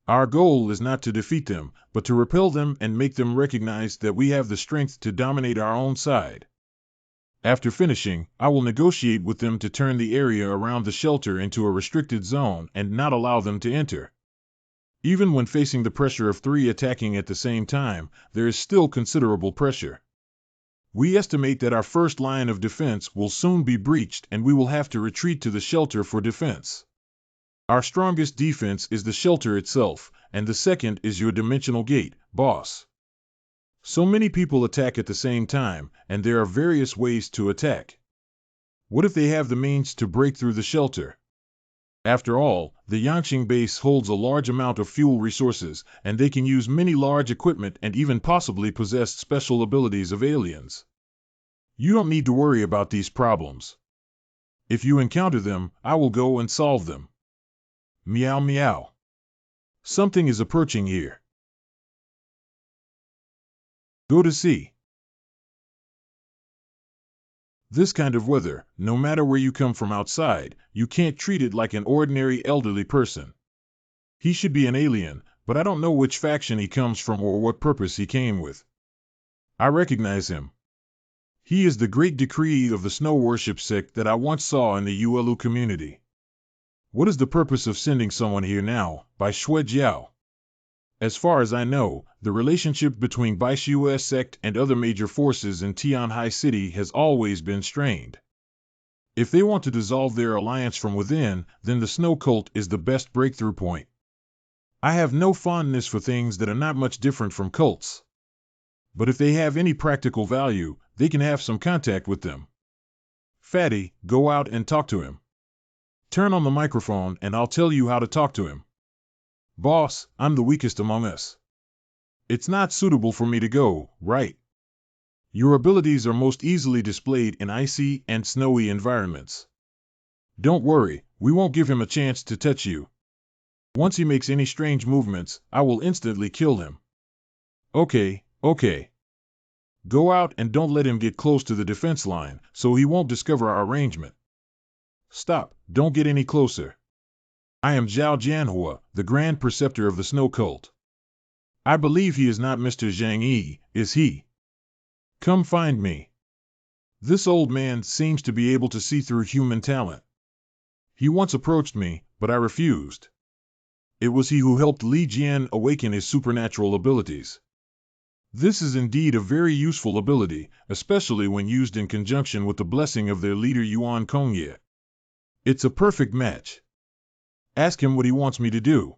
Our goal is not to defeat them, but to repel them and make them recognize that we have the strength to dominate our own side. After finishing, I will negotiate with them to turn the area around the shelter into a restricted zone and not allow them to enter. Even when facing the pressure of 3 attacking at the same time, there is still considerable pressure. We estimate that our first line of defense will soon be breached and we will have to retreat to the shelter for defense. Our strongest defense is the shelter itself, and the second is your dimensional gate, boss. So many people attack at the same time, and there are various ways to attack. What if they have the means to break through the shelter? After all, the Yangqing base holds a large amount of fuel resources, and they can use many large equipment and even possibly possess special abilities of aliens. You don't need to worry about these problems. If you encounter them, I will go and solve them. Meow meow. Something is approaching here. Go to see. This kind of weather, no matter where you come from outside, you can't treat it like an ordinary elderly person. He should be an alien, but I don't know which faction he comes from or what purpose he came with. I recognize him. He is the great decree of the snow worship sect that I once saw in the Yuelu community. What is the purpose of sending someone here now, by Shui Jiao? As far as I know, the relationship between Baixue sect and other major forces in Tianhai City has always been strained. If they want to dissolve their alliance from within, then the snow cult is the best breakthrough point. I have no fondness for things that are not much different from cults. But if they have any practical value, they can have some contact with them. Fatty, go out and talk to him. Turn on the microphone and I'll tell you how to talk to him. Boss, I'm the weakest among us. It's not suitable for me to go, right? Your abilities are most easily displayed in icy and snowy environments. Don't worry, we won't give him a chance to touch you. Once he makes any strange movements, I will instantly kill him. Okay. Go out and don't let him get close to the defense line, so he won't discover our arrangement. Stop, don't get any closer. I am Zhao Jianhua, the Grand Preceptor of the Snow Cult. I believe he is not Mr. Zhang Yi, is he? Come find me. This old man seems to be able to see through human talent. He once approached me, but I refused. It was he who helped Li Jian awaken his supernatural abilities. This is indeed a very useful ability, especially when used in conjunction with the blessing of their leader Yuan Kongye. It's a perfect match. Ask him what he wants me to do.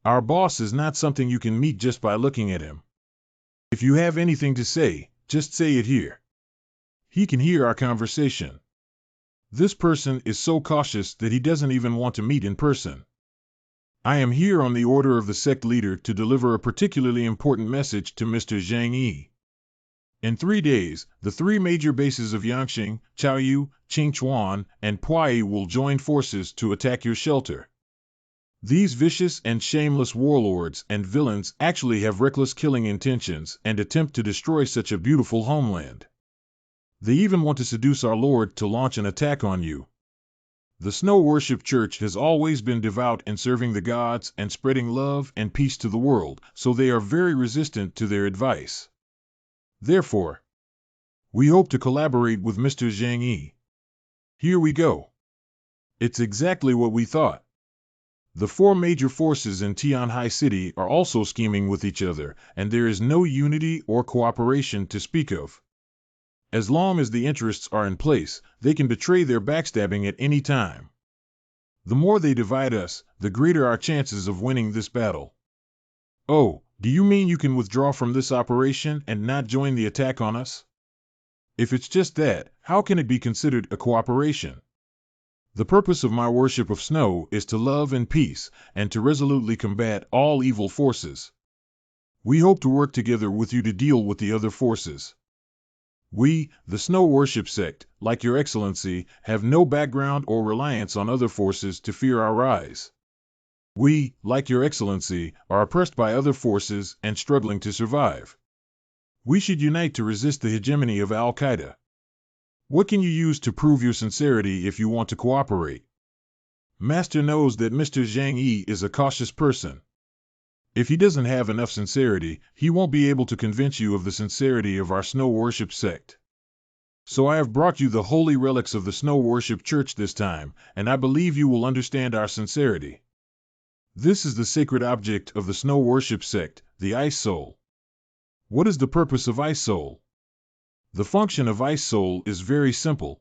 Our boss is not something you can meet just by looking at him. If you have anything to say, just say it here. He can hear our conversation. This person is so cautious that he doesn't even want to meet in person. I am here on the order of the sect leader to deliver a particularly important message to Mr. Zhang Yi. In 3 days, the 3 major bases of Yangqing, Chaoyu, Qingchuan, and Puyi will join forces to attack your shelter. These vicious and shameless warlords and villains actually have reckless killing intentions and attempt to destroy such a beautiful homeland. They even want to seduce our Lord to launch an attack on you. The Snow Worship Church has always been devout in serving the gods and spreading love and peace to the world, so they are very resistant to their advice. Therefore, we hope to collaborate with Mr. Zhang Yi. Here we go. It's exactly what we thought. The 4 major forces in Tianhai City are also scheming with each other, and there is no unity or cooperation to speak of. As long as the interests are in place, they can betray their backstabbing at any time. The more they divide us, the greater our chances of winning this battle. Oh, do you mean you can withdraw from this operation and not join the attack on us? If it's just that, how can it be considered a cooperation? The purpose of my worship of snow is to love and peace, and to resolutely combat all evil forces. We hope to work together with you to deal with the other forces. We, the Snow Worship Sect, like Your Excellency, have no background or reliance on other forces to fear our rise. We, like Your Excellency, are oppressed by other forces and struggling to survive. We should unite to resist the hegemony of Al-Qaeda. What can you use to prove your sincerity if you want to cooperate? Master knows that Mr. Zhang Yi is a cautious person. If he doesn't have enough sincerity, he won't be able to convince you of the sincerity of our Snow Worship Sect. So I have brought you the holy relics of the Snow Worship Church this time, and I believe you will understand our sincerity. This is the sacred object of the Snow Worship Sect, the Ice Soul. What is the purpose of Ice Soul? The function of Ice Soul is very simple.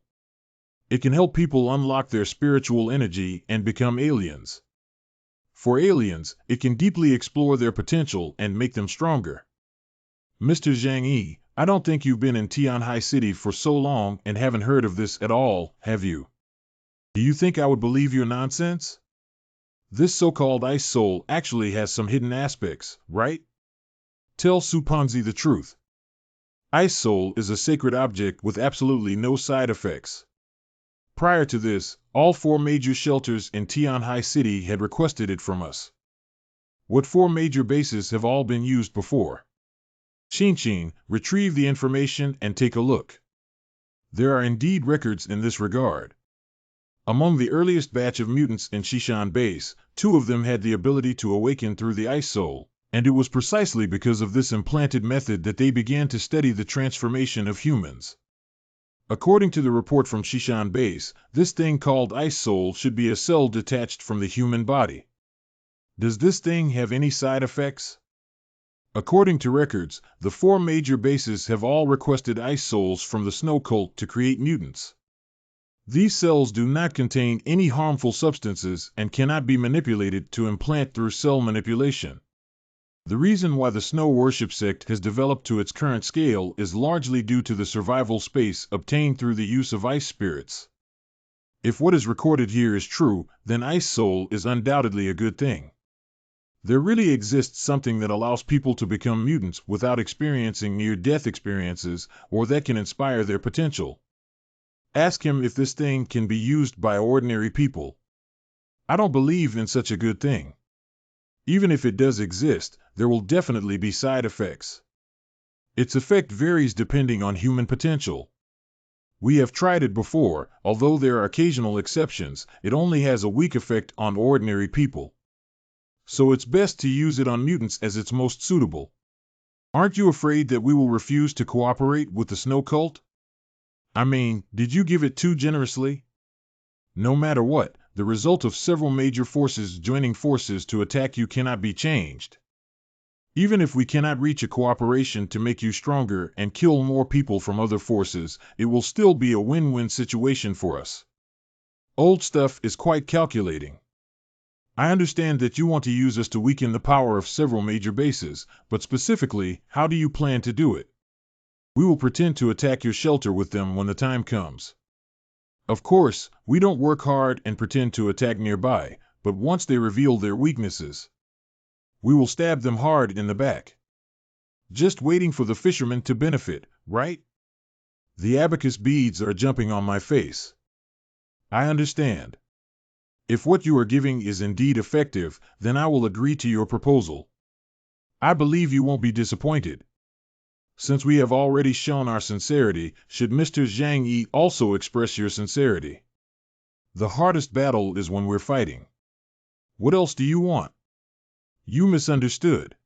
It can help people unlock their spiritual energy and become aliens. For aliens, it can deeply explore their potential and make them stronger. Mr. Zhang Yi, I don't think you've been in Tianhai City for so long and haven't heard of this at all, have you? Do you think I would believe your nonsense? This so-called Ice Soul actually has some hidden aspects, right? Tell Supanzi the truth. Ice Soul is a sacred object with absolutely no side effects. Prior to this, all 4 major shelters in Tianhai City had requested it from us. What 4 major bases have all been used before? Qingqing, retrieve the information and take a look. There are indeed records in this regard. Among the earliest batch of mutants in Shishan base, 2 of them had the ability to awaken through the Ice Soul, and it was precisely because of this implanted method that they began to study the transformation of humans. According to the report from Shishan base, this thing called Ice Soul should be a cell detached from the human body. Does this thing have any side effects? According to records, the 4 major bases have all requested Ice Souls from the Snow Cult to create mutants. These cells do not contain any harmful substances and cannot be manipulated to implant through cell manipulation. The reason why the Snow Worship Sect has developed to its current scale is largely due to the survival space obtained through the use of ice spirits. If what is recorded here is true, then Ice Soul is undoubtedly a good thing. There really exists something that allows people to become mutants without experiencing near-death experiences, or that can inspire their potential. Ask him if this thing can be used by ordinary people. I don't believe in such a good thing. Even if it does exist, there will definitely be side effects. Its effect varies depending on human potential. We have tried it before, although there are occasional exceptions, it only has a weak effect on ordinary people. So it's best to use it on mutants as it's most suitable. Aren't you afraid that we will refuse to cooperate with the Snow Cult? I mean, did you give it too generously? No matter what, the result of several major forces joining forces to attack you cannot be changed. Even if we cannot reach a cooperation to make you stronger and kill more people from other forces, it will still be a win-win situation for us. Old stuff is quite calculating. I understand that you want to use us to weaken the power of several major bases, but specifically, how do you plan to do it? We will pretend to attack your shelter with them when the time comes. Of course, we don't work hard and pretend to attack nearby, but once they reveal their weaknesses, we will stab them hard in the back. Just waiting for the fisherman to benefit, right? The abacus beads are jumping on my face. I understand. If what you are giving is indeed effective, then I will agree to your proposal. I believe you won't be disappointed. Since we have already shown our sincerity, should Mr. Zhang Yi also express your sincerity? The hardest battle is when we're fighting. What else do you want? You misunderstood.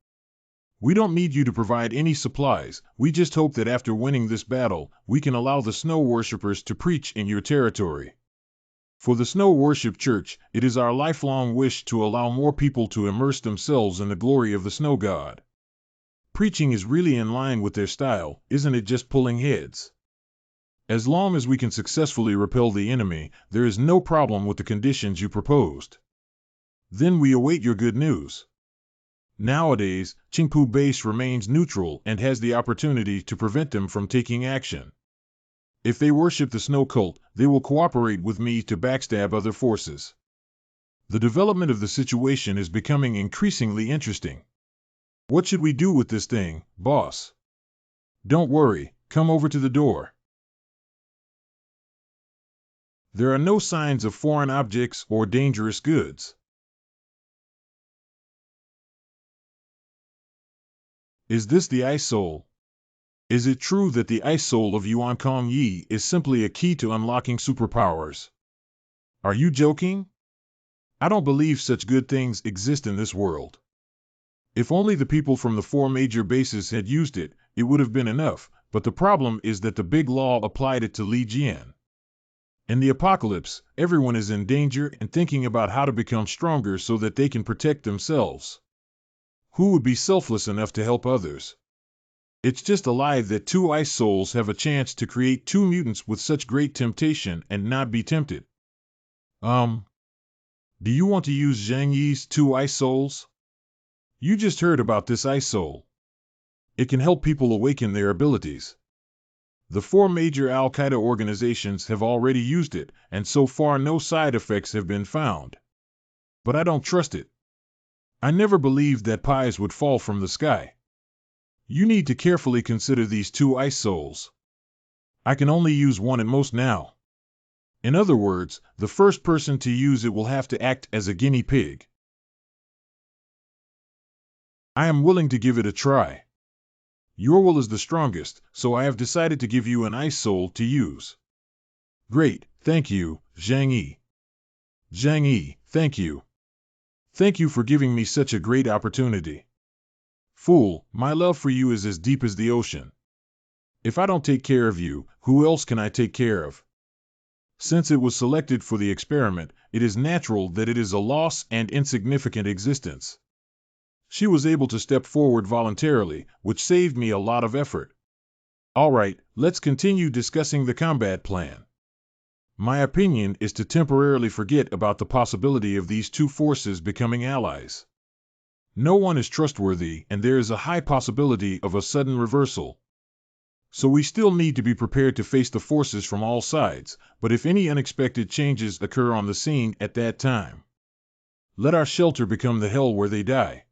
We don't need you to provide any supplies, we just hope that after winning this battle, we can allow the snow worshippers to preach in your territory. For the Snow Worship Church, it is our lifelong wish to allow more people to immerse themselves in the glory of the snow god. Preaching is really in line with their style, isn't it just pulling heads? As long as we can successfully repel the enemy, there is no problem with the conditions you proposed. Then we await your good news. Nowadays, Qingpu Base remains neutral and has the opportunity to prevent them from taking action. If they worship the snow cult, they will cooperate with me to backstab other forces. The development of the situation is becoming increasingly interesting. What should we do with this thing, boss? Don't worry, come over to the door. There are no signs of foreign objects or dangerous goods. Is this the ice soul? Is it true that the ice soul of Yuan Kong Yi is simply a key to unlocking superpowers? Are you joking? I don't believe such good things exist in this world. If only the people from the 4 major bases had used it, it would have been enough, but the problem is that the big law applied it to Li Jian. In the apocalypse, everyone is in danger and thinking about how to become stronger so that they can protect themselves. Who would be selfless enough to help others? It's just a lie that 2 ice souls have a chance to create 2 mutants with such great temptation and not be tempted. Do you want to use Zhang Yi's 2 ice souls? You just heard about this ice soul. It can help people awaken their abilities. The 4 major Al-Qaeda organizations have already used it, and so far no side effects have been found. But I don't trust it. I never believed that pies would fall from the sky. You need to carefully consider these 2 ice souls. I can only use one at most now. In other words, the first person to use it will have to act as a guinea pig. I am willing to give it a try. Your will is the strongest, so I have decided to give you an ice soul to use. Great, thank you, Zhang Yi. Zhang Yi, thank you. Thank you for giving me such a great opportunity. Fool, my love for you is as deep as the ocean. If I don't take care of you, who else can I take care of? Since it was selected for the experiment, it is natural that it is a lost and insignificant existence. She was able to step forward voluntarily, which saved me a lot of effort. All right, let's continue discussing the combat plan. My opinion is to temporarily forget about the possibility of these 2 forces becoming allies. No one is trustworthy, and there is a high possibility of a sudden reversal. So we still need to be prepared to face the forces from all sides, but if any unexpected changes occur on the scene at that time, let our shelter become the hell where they die.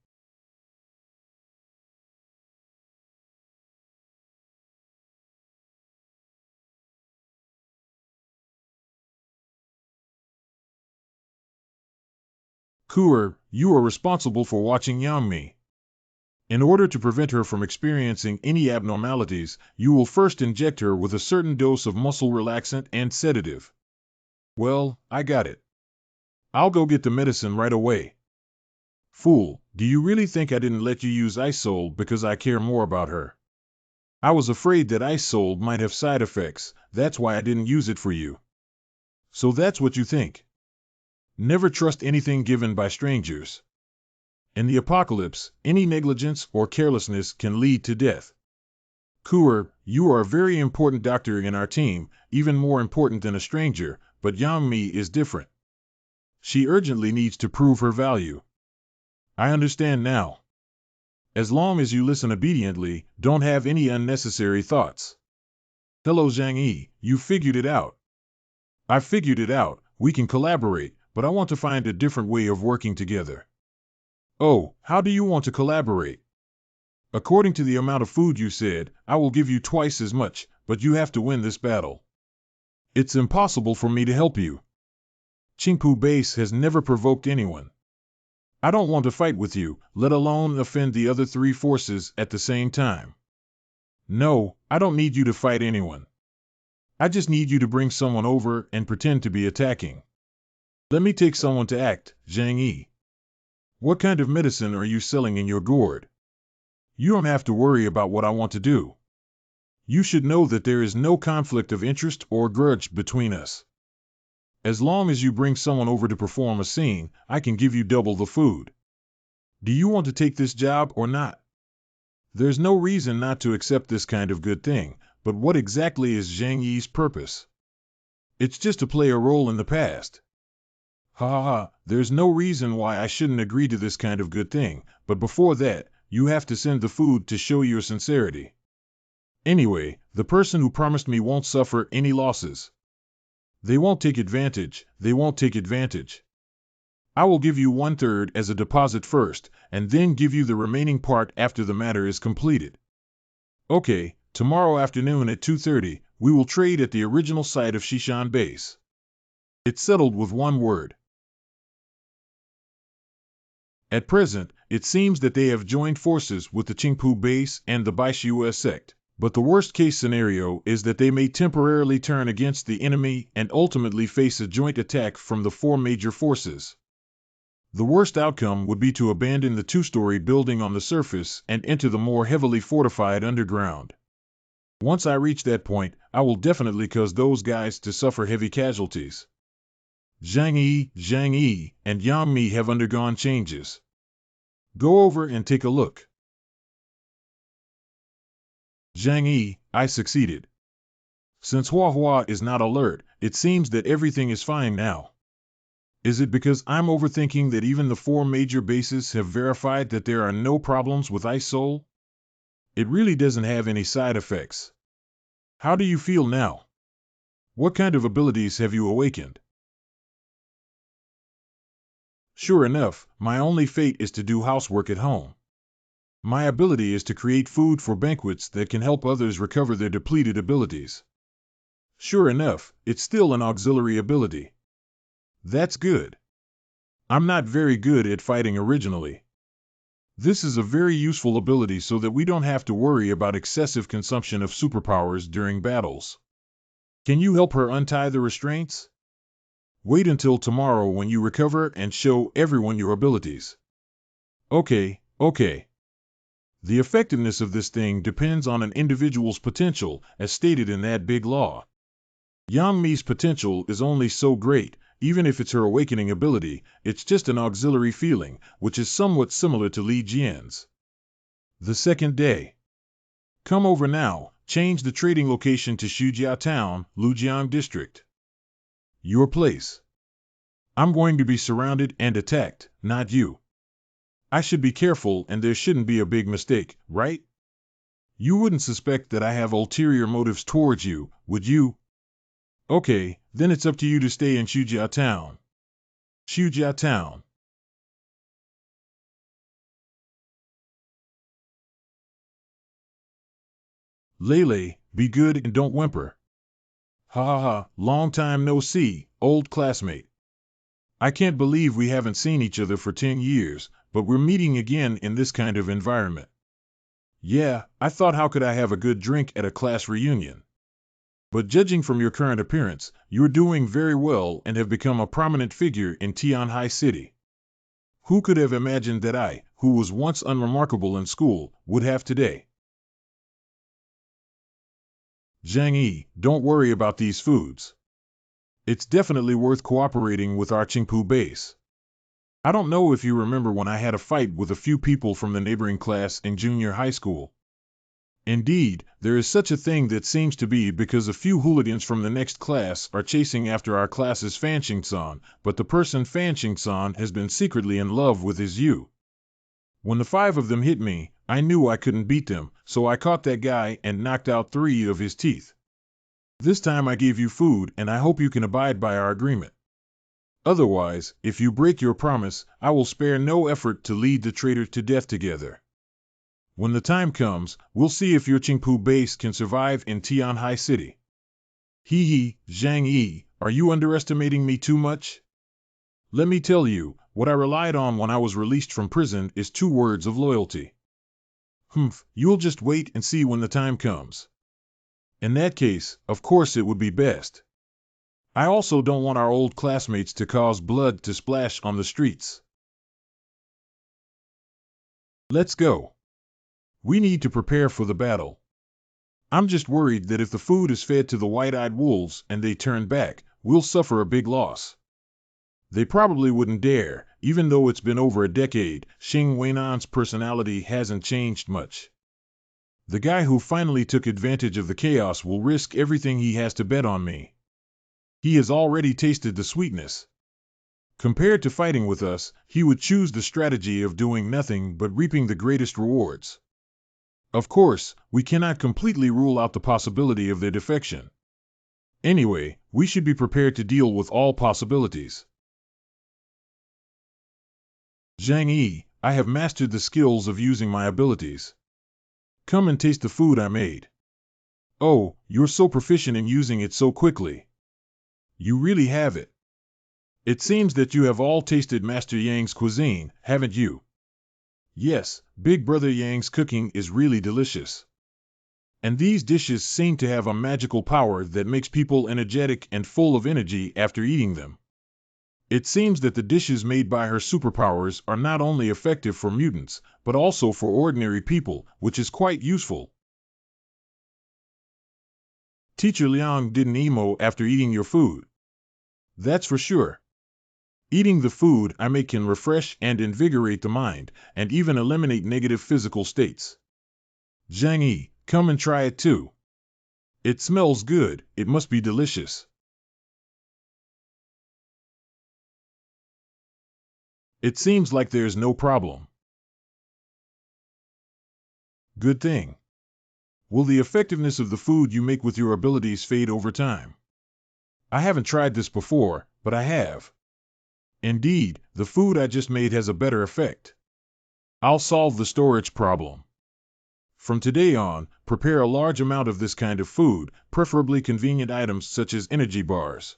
Kuer, you are responsible for watching Yangmi. In order to prevent her from experiencing any abnormalities, you will first inject her with a certain dose of muscle relaxant and sedative. Well, I got it. I'll go get the medicine right away. Fool, do you really think I didn't let you use Ice Soul because I care more about her? I was afraid that Ice Soul might have side effects, that's why I didn't use it for you. So that's what you think. Never trust anything given by strangers. In the apocalypse, any negligence or carelessness can lead to death. Kuer, you are a very important doctor in our team, even more important than a stranger, but Yangmi is different. She urgently needs to prove her value. I understand now. As long as you listen obediently, don't have any unnecessary thoughts. Hello Zhang Yi, you figured it out. I figured it out, we can collaborate, but I want to find a different way of working together. Oh, how do you want to collaborate? According to the amount of food you said, I will give you twice as much, but you have to win this battle. It's impossible for me to help you. Qingpu Base has never provoked anyone. I don't want to fight with you, let alone offend the other three forces at the same time. No, I don't need you to fight anyone. I just need you to bring someone over and pretend to be attacking. Let me take someone to act, Zhang Yi. What kind of medicine are you selling in your gourd? You don't have to worry about what I want to do. You should know that there is no conflict of interest or grudge between us. As long as you bring someone over to perform a scene, I can give you double the food. Do you want to take this job or not? There's no reason not to accept this kind of good thing, but what exactly is Zhang Yi's purpose? It's just to play a role in the past. Ha ha ha, there's no reason why I shouldn't agree to this kind of good thing, but before that, you have to send the food to show your sincerity. Anyway, the person who promised me won't suffer any losses. They won't take advantage, they won't take advantage. I will give you 1/3 as a deposit first, and then give you the remaining part after the matter is completed. Okay, tomorrow afternoon at 2:30, we will trade at the original site of Shishan Base. It's settled with one word. At present, it seems that they have joined forces with the Qingpu Base and the Baishua sect, but the worst-case scenario is that they may temporarily turn against the enemy and ultimately face a joint attack from the four major forces. The worst outcome would be to abandon the two-story building on the surface and enter the more heavily fortified underground. Once I reach that point, I will definitely cause those guys to suffer heavy casualties. Zhang Yi, and Yang Mi have undergone changes. Go over and take a look. Zhang Yi, I succeeded. Since Hua is not alert, it seems that everything is fine now. Is it because I'm overthinking that even the four major bases have verified that there are no problems with Ice Soul? It really doesn't have any side effects. How do you feel now? What kind of abilities have you awakened? Sure enough, my only fate is to do housework at home. My ability is to create food for banquets that can help others recover their depleted abilities. Sure enough, it's still an auxiliary ability. That's good. I'm not very good at fighting originally. This is a very useful ability so that we don't have to worry about excessive consumption of superpowers during battles. Can you help her untie the restraints? Wait until tomorrow when you recover and show everyone your abilities. Okay. The effectiveness of this thing depends on an individual's potential, as stated in that big law. Yang Mi's potential is only so great, even if it's her awakening ability, it's just an auxiliary feeling, which is somewhat similar to Li Jian's. The second day. Come over now, change the trading location to Shujia Town, Lujiang District. Your place. I'm going to be surrounded and attacked, not you. I should be careful and there shouldn't be a big mistake, right? You wouldn't suspect that I have ulterior motives towards you, would you? Okay, then it's up to you to stay in Shujia Town. Shujia Town. Lele, be good and don't whimper. Ha ha ha, long time no see, old classmate. I can't believe we haven't seen each other for 10 years, but we're meeting again in this kind of environment. Yeah, I thought how could I have a good drink at a class reunion? But judging from your current appearance, you're doing very well and have become a prominent figure in Tianhai City. Who could have imagined that I, who was once unremarkable in school, would have today? Zhang Yi, don't worry about these foods. It's definitely worth cooperating with our Qingpu base. I don't know if you remember when I had a fight with a few people from the neighboring class in junior high school. Indeed, there is such a thing that seems to be because a few hooligans from the next class are chasing after our class's Fanching-san, but the person Fanching-san has been secretly in love with is you. When the 5 of them hit me, I knew I couldn't beat them, so I caught that guy and knocked out 3 of his teeth. This time I gave you food, and I hope you can abide by our agreement. Otherwise, if you break your promise, I will spare no effort to lead the traitor to death together. When the time comes, we'll see if your Qingpu base can survive in Tianhai City. Hee, Zhang Yi, are you underestimating me too much? Let me tell you, what I relied on when I was released from prison is 2 words of loyalty. You'll just wait and see when the time comes. In that case, of course it would be best. I also don't want our old classmates to cause blood to splash on the streets. Let's go. We need to prepare for the battle. I'm just worried that if the food is fed to the white-eyed wolves and they turn back, we'll suffer a big loss. They probably wouldn't dare, even though it's been over a decade. Xing Weinan's personality hasn't changed much. The guy who finally took advantage of the chaos will risk everything he has to bet on me. He has already tasted the sweetness. Compared to fighting with us, he would choose the strategy of doing nothing but reaping the greatest rewards. Of course, we cannot completely rule out the possibility of their defection. Anyway, we should be prepared to deal with all possibilities. Zhang Yi, I have mastered the skills of using my abilities. Come and taste the food I made. Oh, you're so proficient in using it so quickly. You really have it. It seems that you have all tasted Master Yang's cuisine, haven't you? Yes, Big Brother Yang's cooking is really delicious. And these dishes seem to have a magical power that makes people energetic and full of energy after eating them. It seems that the dishes made by her superpowers are not only effective for mutants, but also for ordinary people, which is quite useful. Teacher Liang didn't emo after eating your food. That's for sure. Eating the food I make can refresh and invigorate the mind, and even eliminate negative physical states. Zhang Yi, come and try it too. It smells good, it must be delicious. It seems like there's no problem. Good thing. Will the effectiveness of the food you make with your abilities fade over time? I haven't tried this before, but I have. Indeed, the food I just made has a better effect. I'll solve the storage problem. From today on, prepare a large amount of this kind of food, preferably convenient items such as energy bars.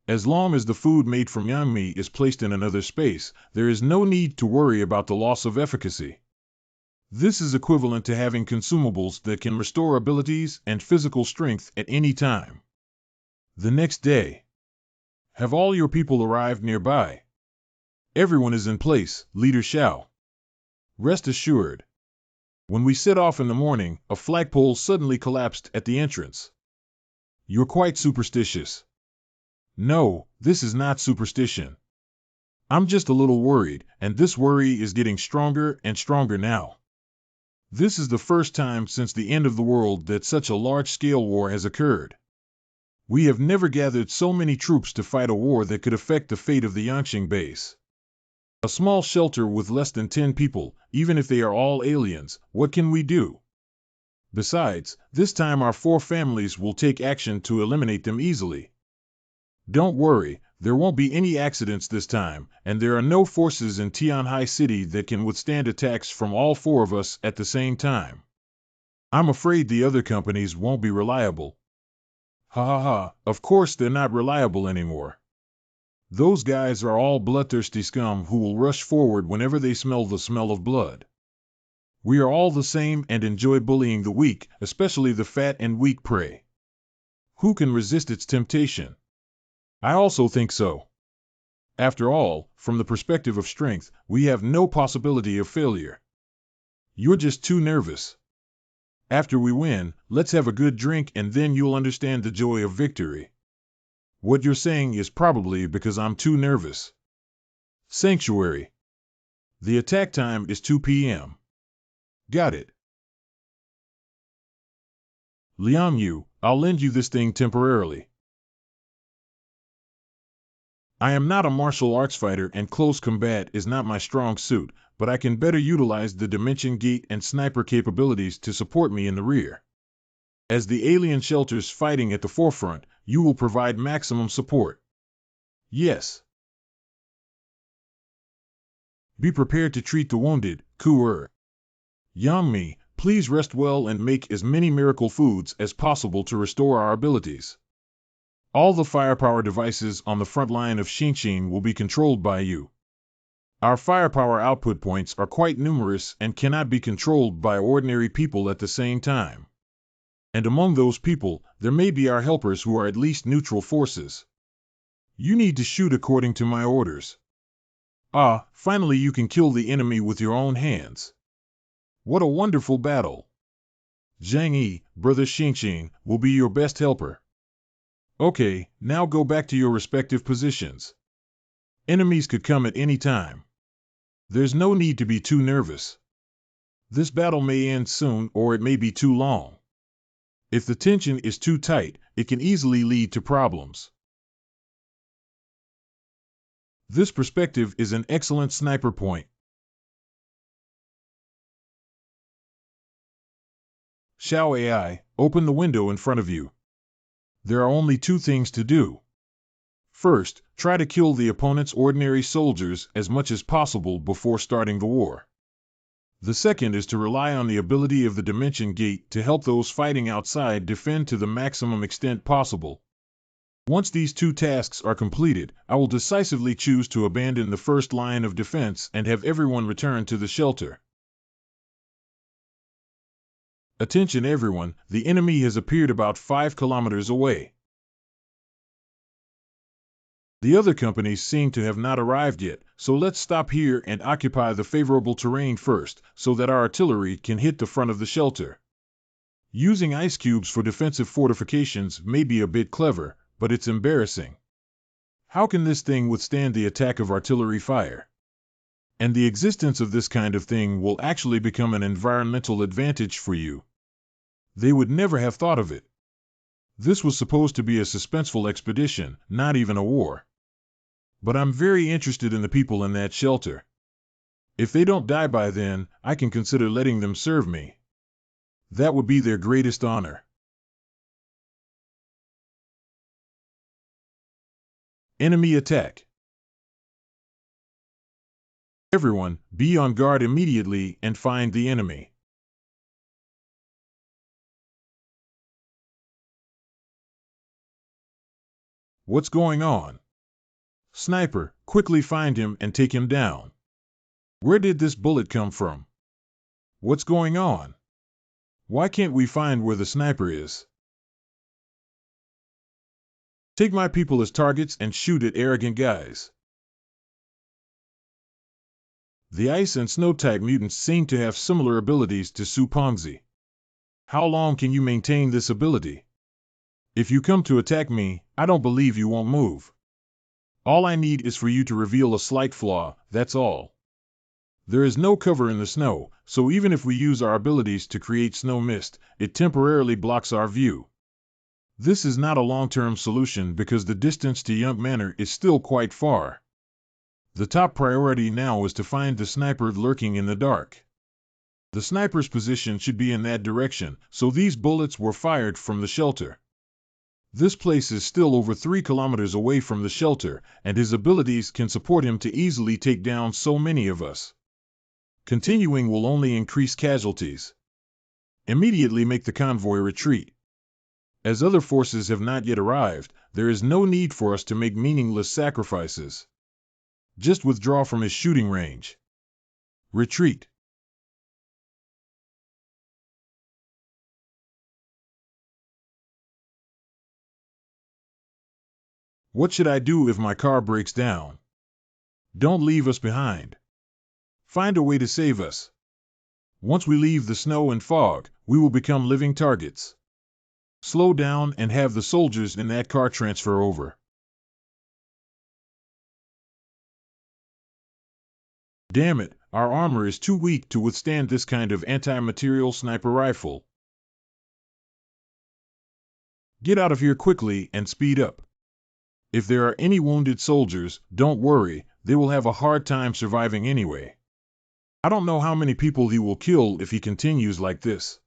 As long as the food made from Yangmi is placed in another space, there is no need to worry about the loss of efficacy. This is equivalent to having consumables that can restore abilities and physical strength at any time. The next day. Have all your people arrived nearby? Everyone is in place, Leader Xiao. Rest assured. When we set off in the morning, a flagpole suddenly collapsed at the entrance. You're quite superstitious. No, this is not superstition. I'm just a little worried, and this worry is getting stronger and stronger now. This is the first time since the end of the world that such a large-scale war has occurred. We have never gathered so many troops to fight a war that could affect the fate of the Yangqing base. A small shelter with less than 10 people, even if they are all aliens, what can we do? Besides, this time our 4 families will take action to eliminate them easily. Don't worry, there won't be any accidents this time, and there are no forces in Tianhai City that can withstand attacks from all 4 of us at the same time. I'm afraid the other companies won't be reliable. Of course they're not reliable anymore. Those guys are all bloodthirsty scum who will rush forward whenever they smell the smell of blood. We are all the same and enjoy bullying the weak, especially the fat and weak prey. Who can resist its temptation? I also think so. After all, from the perspective of strength, we have no possibility of failure. You're just too nervous. After we win, let's have a good drink and then you'll understand the joy of victory. What you're saying is probably because I'm too nervous. Sanctuary. The attack time is 2 p.m. Got it. Liang, I'll lend you this thing temporarily. I am not a martial arts fighter and close combat is not my strong suit, but I can better utilize the dimension gate and sniper capabilities to support me in the rear. As the alien shelter's fighting at the forefront, you will provide maximum support. Yes. Be prepared to treat the wounded, Kuer. Yang, please rest well and make as many miracle foods as possible to restore our abilities. All the firepower devices on the front line of Xinxin will be controlled by you. Our firepower output points are quite numerous and cannot be controlled by ordinary people at the same time. And among those people, there may be our helpers who are at least neutral forces. You need to shoot according to my orders. Finally you can kill the enemy with your own hands. What a wonderful battle. Zhang Yi, brother Xinxin, will be your best helper. Okay, now go back to your respective positions. Enemies could come at any time. There's no need to be too nervous. This battle may end soon or it may be too long. If the tension is too tight, it can easily lead to problems. This perspective is an excellent sniper point. Xiao AI, open the window in front of you. There are only two things to do. First, try to kill the opponent's ordinary soldiers as much as possible before starting the war. The second is to rely on the ability of the Dimension Gate to help those fighting outside defend to the maximum extent possible. Once these two tasks are completed, I will decisively choose to abandon the first line of defense and have everyone return to the shelter. Attention everyone, the enemy has appeared about 5 kilometers away. The other companies seem to have not arrived yet, so let's stop here and occupy the favorable terrain first, so that our artillery can hit the front of the shelter. Using ice cubes for defensive fortifications may be a bit clever, but it's embarrassing. How can this thing withstand the attack of artillery fire? And the existence of this kind of thing will actually become an environmental advantage for you. They would never have thought of it. This was supposed to be a suspenseful expedition, not even a war. But I'm very interested in the people in that shelter. If they don't die by then, I can consider letting them serve me. That would be their greatest honor. Enemy attack. Everyone, be on guard immediately and find the enemy. What's going on? Sniper, quickly find him and take him down. Where did this bullet come from? What's going on? Why can't we find where the sniper is? Take my people as targets and shoot at arrogant guys. The ice and snow type mutants seem to have similar abilities to Su Pongzi. How long can you maintain this ability? If you come to attack me, I don't believe you won't move. All I need is for you to reveal a slight flaw, that's all. There is no cover in the snow, so even if we use our abilities to create snow mist, it temporarily blocks our view. This is not a long-term solution because the distance to Yunk Manor is still quite far. The top priority now is to find the sniper lurking in the dark. The sniper's position should be in that direction, so these bullets were fired from the shelter. This place is still over 3 kilometers away from the shelter, and his abilities can support him to easily take down so many of us. Continuing will only increase casualties. Immediately make the convoy retreat. As other forces have not yet arrived, there is no need for us to make meaningless sacrifices. Just withdraw from his shooting range. Retreat. What should I do if my car breaks down? Don't leave us behind. Find a way to save us. Once we leave the snow and fog, we will become living targets. Slow down and have the soldiers in that car transfer over. Damn it, our armor is too weak to withstand this kind of anti-material sniper rifle. Get out of here quickly and speed up. If there are any wounded soldiers, don't worry, they will have a hard time surviving anyway. I don't know how many people he will kill if he continues like this.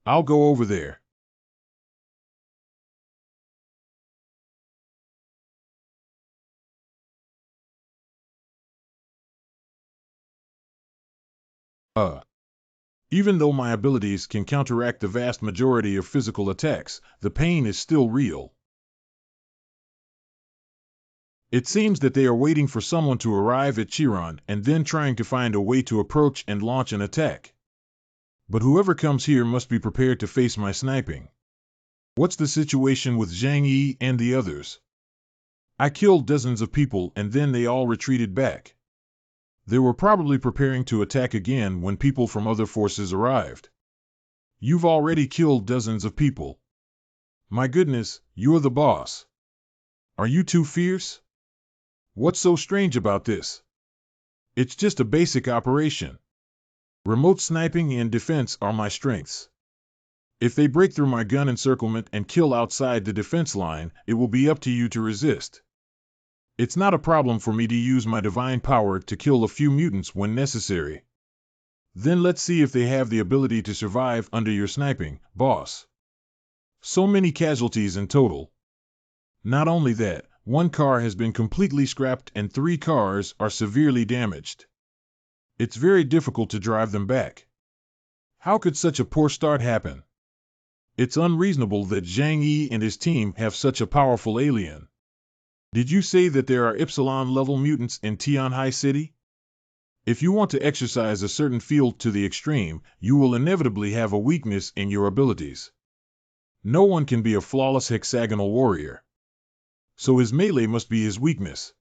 I'll go over there. Even though my abilities can counteract the vast majority of physical attacks, the pain is still real. It seems that they are waiting for someone to arrive at Chiron and then trying to find a way to approach and launch an attack. But whoever comes here must be prepared to face my sniping. What's the situation with Zhang Yi and the others? I killed dozens of people and then they all retreated back. They were probably preparing to attack again when people from other forces arrived. You've already killed dozens of people. My goodness, you're the boss. Are you too fierce? What's so strange about this? It's just a basic operation. Remote sniping and defense are my strengths. If they break through my gun encirclement and kill outside the defense line, it will be up to you to resist. It's not a problem for me to use my divine power to kill a few mutants when necessary. Then let's see if they have the ability to survive under your sniping, boss. So many casualties in total. Not only that, one car has been completely scrapped and 3 cars are severely damaged. It's very difficult to drive them back. How could such a poor start happen? It's unreasonable that Zhang Yi and his team have such a powerful alien. Did you say that there are Epsilon-level mutants in Tianhai City? If you want to exercise a certain field to the extreme, you will inevitably have a weakness in your abilities. No one can be a flawless hexagonal warrior. So his melee must be his weakness.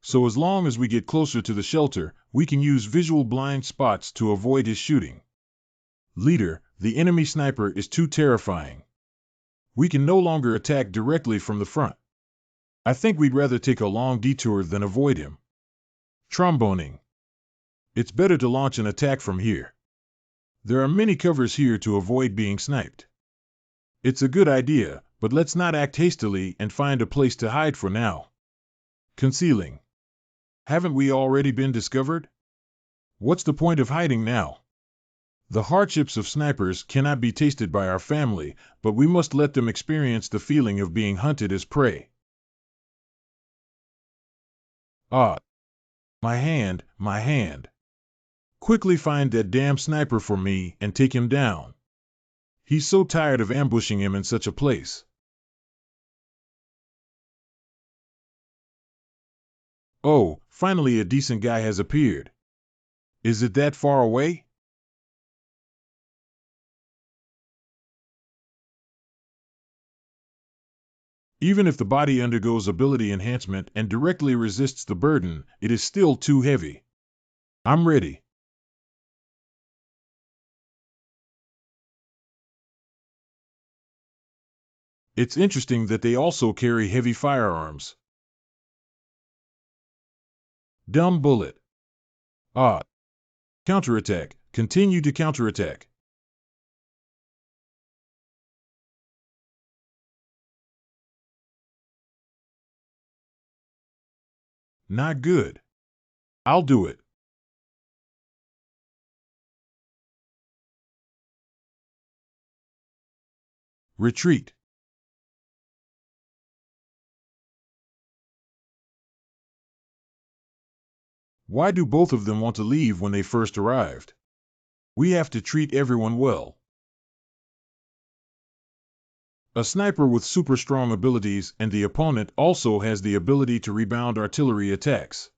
So as long as we get closer to the shelter, we can use visual blind spots to avoid his shooting. Leader, the enemy sniper is too terrifying. We can no longer attack directly from the front. I think we'd rather take a long detour than avoid him. Tromboning. It's better to launch an attack from here. There are many covers here to avoid being sniped. It's a good idea, but let's not act hastily and find a place to hide for now. Concealing. Haven't we already been discovered? What's the point of hiding now? The hardships of snipers cannot be tasted by our family, but we must let them experience the feeling of being hunted as prey. Ah! My hand, my hand. Quickly find that damn sniper for me and take him down. He's so tired of ambushing him in such a place. Oh, finally a decent guy has appeared. Is it that far away? Even if the body undergoes ability enhancement and directly resists the burden, it is still too heavy. I'm ready. It's interesting that they also carry heavy firearms. Dumb bullet. Ah. Counterattack. Continue to counterattack. Not good. I'll do it. Retreat. Why do both of them want to leave when they first arrived? We have to treat everyone well. A sniper with super strong abilities and the opponent also has the ability to rebound artillery attacks.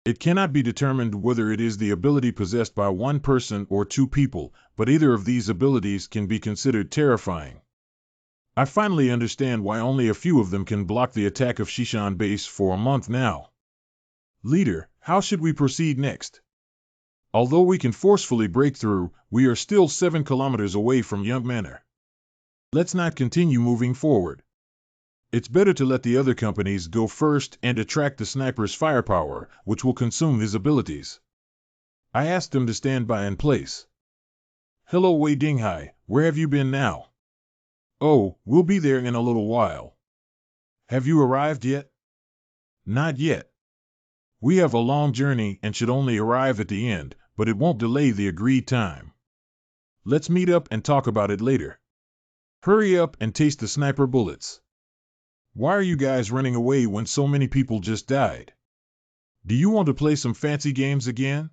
It cannot be determined whether it is the ability possessed by one person or 2 people, but either of these abilities can be considered terrifying. I finally understand why only a few of them can block the attack of Shishan base for a month now. Leader, how should we proceed next? Although we can forcefully break through, we are still 7 kilometers away from Young Manor. Let's not continue moving forward. It's better to let the other companies go first and attract the sniper's firepower, which will consume his abilities. I asked them to stand by in place. Hello Wei Dinghai, where have you been now? Oh, we'll be there in a little while. Have you arrived yet? Not yet. We have a long journey and should only arrive at the end, but it won't delay the agreed time. Let's meet up and talk about it later. Hurry up and taste the sniper bullets. Why are you guys running away when so many people just died? Do you want to play some fancy games again?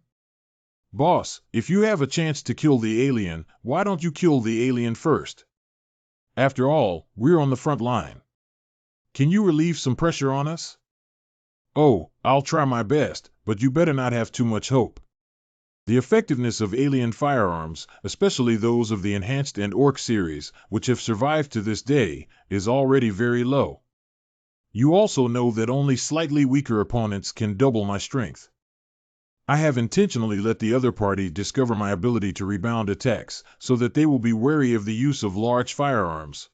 Boss, if you have a chance to kill the alien, why don't you kill the alien first? After all, we're on the front line. Can you relieve some pressure on us? Oh, I'll try my best, but you better not have too much hope. The effectiveness of alien firearms, especially those of the Enhanced and Orc series, which have survived to this day, is already very low. You also know that only slightly weaker opponents can double my strength. I have intentionally let the other party discover my ability to rebound attacks, so that they will be wary of the use of large firearms.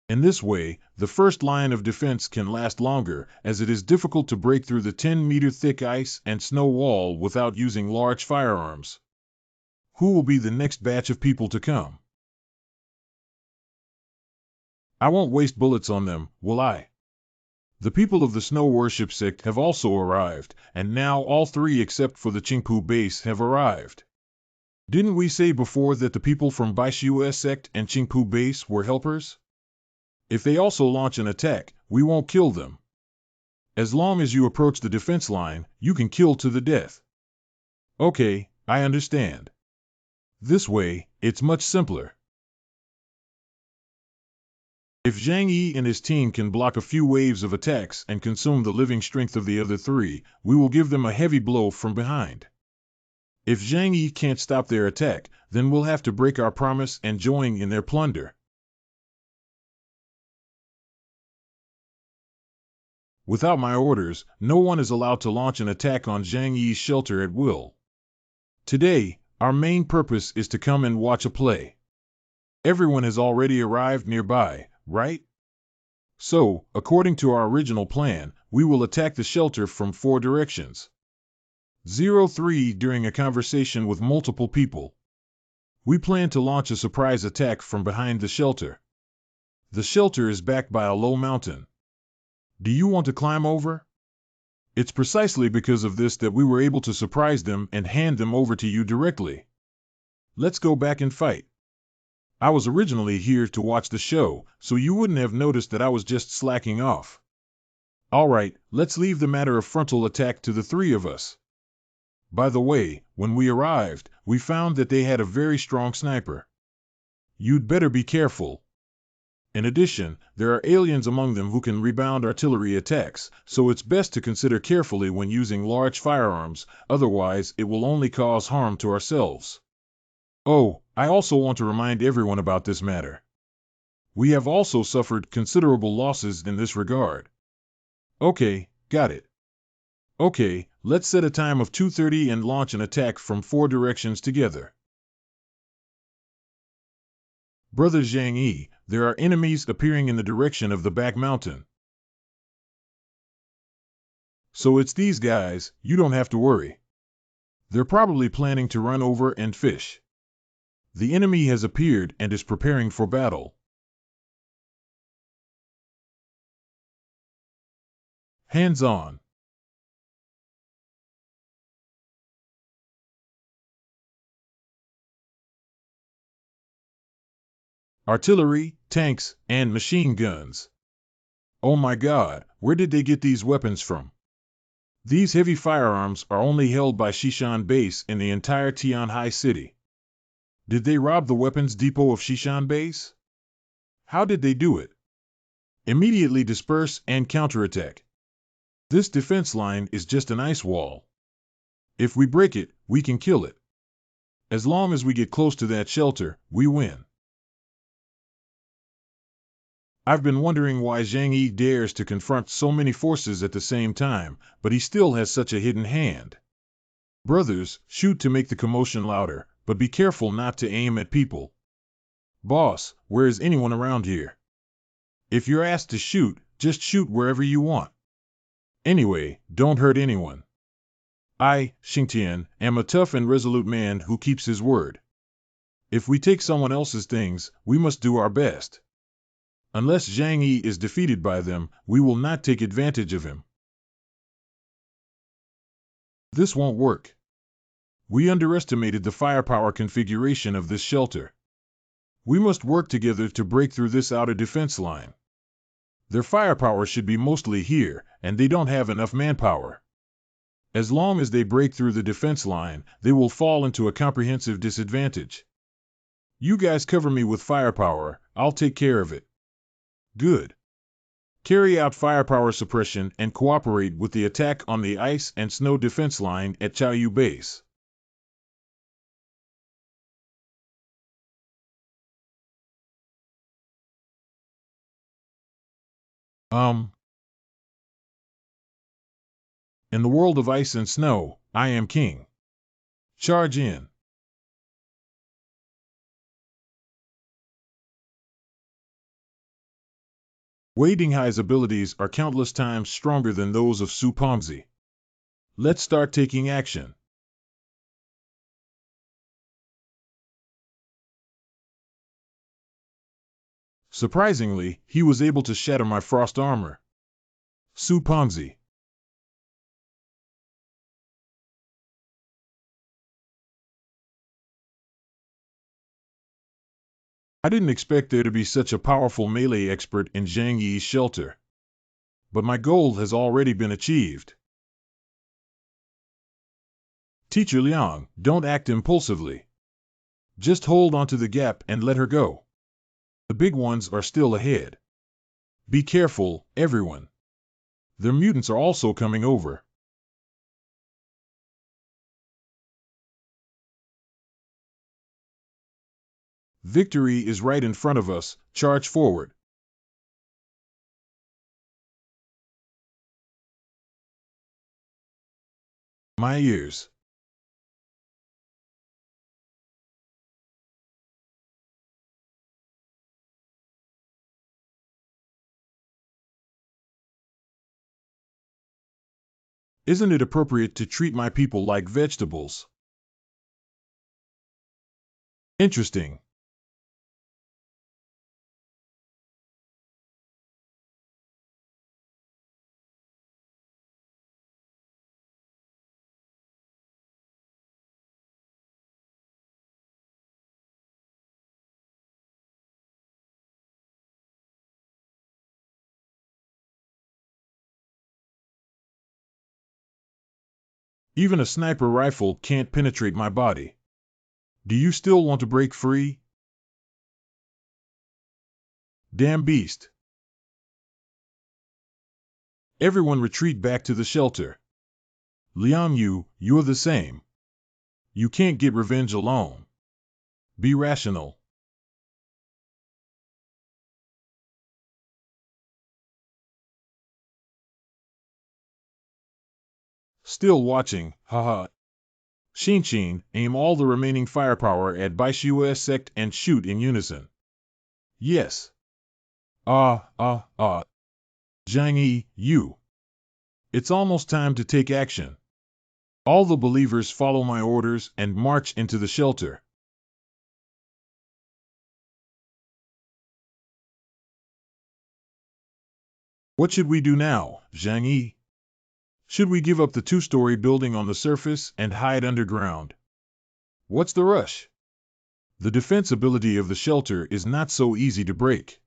In this way, the first line of defense can last longer, as it is difficult to break through the 10-meter thick ice and snow wall without using large firearms. Who will be the next batch of people to come? I won't waste bullets on them, will I? The people of the Snow Worship sect have also arrived, and now all three except for the Qingpu base have arrived. Didn't we say before that the people from Baishu sect and Qingpu base were helpers? If they also launch an attack, we won't kill them. As long as you approach the defense line, you can kill to the death. Okay, I understand. This way, it's much simpler. If Zhang Yi and his team can block a few waves of attacks and consume the living strength of the other three, we will give them a heavy blow from behind. If Zhang Yi can't stop their attack, then we'll have to break our promise and join in their plunder. Without my orders, no one is allowed to launch an attack on Zhang Yi's shelter at will. Today, our main purpose is to come and watch a play. Everyone has already arrived nearby, right? So, according to our original plan, we will attack the shelter from 4 directions. 03 During a conversation with multiple people. We plan to launch a surprise attack from behind the shelter. The shelter is backed by a low mountain. Do you want to climb over? It's precisely because of this that we were able to surprise them and hand them over to you directly. Let's go back and fight. I was originally here to watch the show, so you wouldn't have noticed that I was just slacking off. All right, let's leave the matter of frontal attack to the 3 of us. By the way, when we arrived, we found that they had a very strong sniper. You'd better be careful. In addition, there are aliens among them who can rebound artillery attacks, so it's best to consider carefully when using large firearms, otherwise it will only cause harm to ourselves. Oh, I also want to remind everyone about this matter. We have also suffered considerable losses in this regard. Okay, got it. Okay, let's set a time of 2:30 and launch an attack from 4 directions together. Brother Zhang Yi, there are enemies appearing in the direction of the back mountain. So it's these guys, you don't have to worry. They're probably planning to run over and fish. The enemy has appeared and is preparing for battle. Hands on. Artillery, tanks, and machine guns. Oh my God, where did they get these weapons from? These heavy firearms are only held by Shishan Base in the entire Tianhai city. Did they rob the weapons depot of Shishan Base? How did they do it? Immediately disperse and counterattack. This defense line is just an ice wall. If we break it, we can kill it. As long as we get close to that shelter, we win. I've been wondering why Zhang Yi dares to confront so many forces at the same time, but he still has such a hidden hand. Brothers, shoot to make the commotion louder, but be careful not to aim at people. Boss, where is anyone around here? If you're asked to shoot, just shoot wherever you want. Anyway, don't hurt anyone. I, Xingtian, am a tough and resolute man who keeps his word. If we take someone else's things, we must do our best. Unless Zhang Yi is defeated by them, we will not take advantage of him. This won't work. We underestimated the firepower configuration of this shelter. We must work together to break through this outer defense line. Their firepower should be mostly here, and they don't have enough manpower. As long as they break through the defense line, they will fall into a comprehensive disadvantage. You guys cover me with firepower, I'll take care of it. Good. Carry out firepower suppression and cooperate with the attack on the ice and snow defense line at Chaoyu Base. In the world of ice and snow, I am king. Charge in. Wei Dinghai's abilities are countless times stronger than those of Su Pengzi. Let's start taking action. Surprisingly, he was able to shatter my frost armor. Su Pengzi. I didn't expect there to be such a powerful melee expert in Zhang Yi's shelter. But my goal has already been achieved. Teacher Liang, don't act impulsively. Just hold onto the gap and let her go. The big ones are still ahead. Be careful, everyone. Their mutants are also coming over. Victory is right in front of us, charge forward. My ears. Isn't it appropriate to treat my people like vegetables? Interesting. Even a sniper rifle can't penetrate my body. Do you still want to break free? Damn beast. Everyone retreat back to the shelter. Liang Yu, you're the same. You can't get revenge alone. Be rational. Still watching, haha. Xinqian, aim all the remaining firepower at Baishua's sect and shoot in unison. Yes. Zhang Yi, you. It's almost time to take action. All the believers follow my orders and march into the shelter. What should we do now, Zhang Yi? Should we give up the two-story building on the surface and hide underground? What's the rush? The defense ability of the shelter is not so easy to break.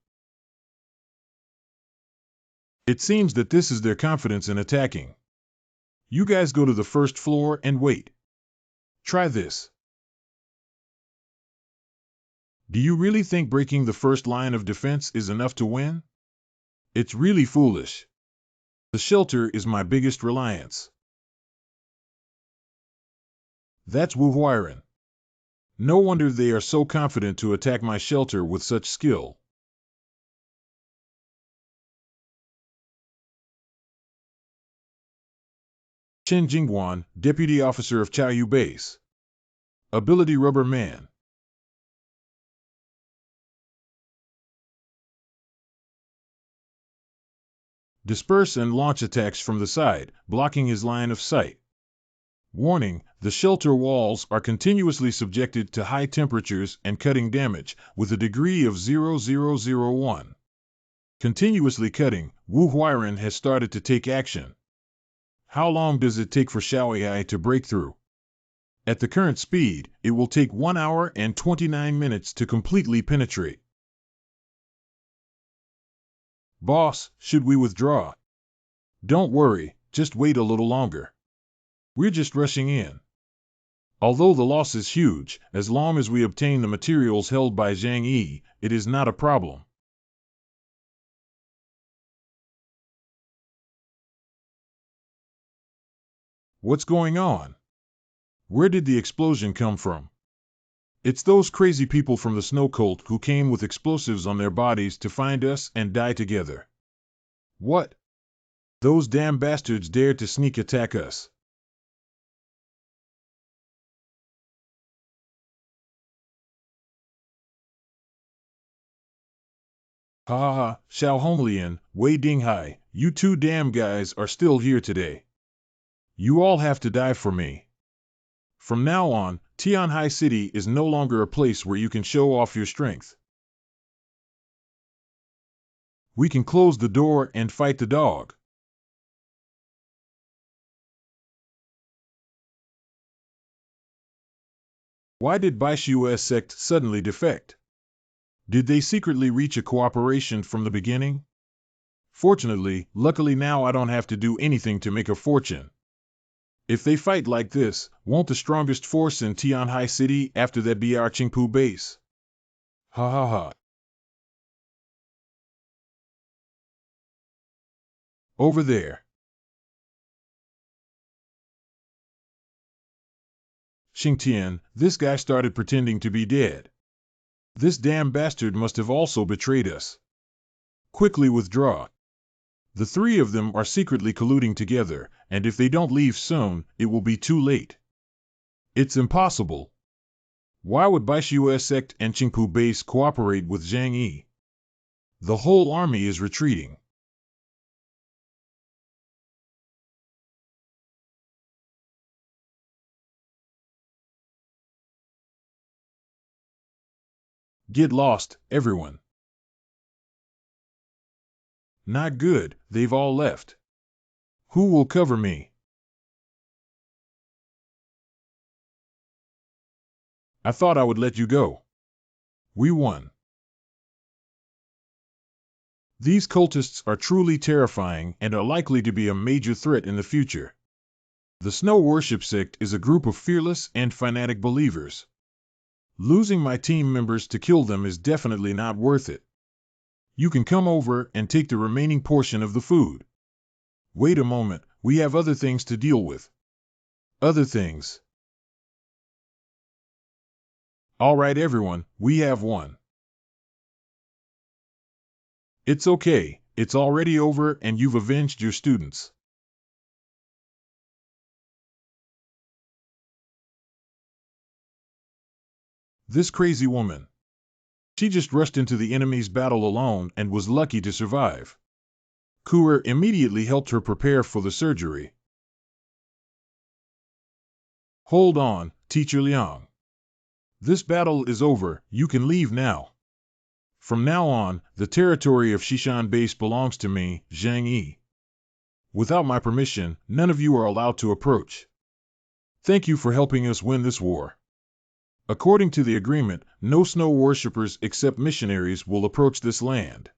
It seems that this is their confidence in attacking. You guys go to the first floor and wait. Try this. Do you really think breaking the first line of defense is enough to win? It's really foolish. The shelter is my biggest reliance. That's Wu Huiren. No wonder they are so confident to attack my shelter with such skill. Chen Jingguan, Deputy Officer of Chaoyu Base. Ability Rubber Man. Disperse and launch attacks from the side, blocking his line of sight. Warning, the shelter walls are continuously subjected to high temperatures and cutting damage, with a degree of 0001. Continuously cutting, Wu Huiren has started to take action. How long does it take for Xiaoyai to break through? At the current speed, it will take 1 hour and 29 minutes to completely penetrate. Boss, should we withdraw? Don't worry, just wait a little longer. We're just rushing in. Although the loss is huge, as long as we obtain the materials held by Zhang Yi, it is not a problem. What's going on? Where did the explosion come from? It's those crazy people from the Snow Cult who came with explosives on their bodies to find us and die together. What? Those damn bastards dared to sneak attack us. Ha ha ha, Xiao Honglian, Wei Dinghai, you two damn guys are still here today. You all have to die for me. From now on, Tianhai City is no longer a place where you can show off your strength. We can close the door and fight the dog. Why did Baishua's sect suddenly defect? Did they secretly reach a cooperation from the beginning? Luckily now I don't have to do anything to make a fortune. If they fight like this, won't the strongest force in Tianhai City after that be our Qingpu base? Ha ha ha. Over there. Xingtian, this guy started pretending to be dead. This damn bastard must have also betrayed us. Quickly withdraw. The three of them are secretly colluding together, and if they don't leave soon, it will be too late. It's impossible. Why would Baishua's sect and Qingpu base cooperate with Zhang Yi? The whole army is retreating. Get lost, everyone. Not good, they've all left. Who will cover me? I thought I would let you go. We won. These cultists are truly terrifying and are likely to be a major threat in the future. The Snow Worship Sect is a group of fearless and fanatic believers. Losing my team members to kill them is definitely not worth it. You can come over and take the remaining portion of the food. Wait a moment, we have other things to deal with. Other things. All right, everyone, we have one. It's okay, it's already over and you've avenged your students. This crazy woman. She just rushed into the enemy's battle alone and was lucky to survive. Kuer immediately helped her prepare for the surgery. Hold on, Teacher Liang. This battle is over, you can leave now. From now on, the territory of Shishan Base belongs to me, Zhang Yi. Without my permission, none of you are allowed to approach. Thank you for helping us win this war. According to the agreement, no snow worshippers except missionaries will approach this land.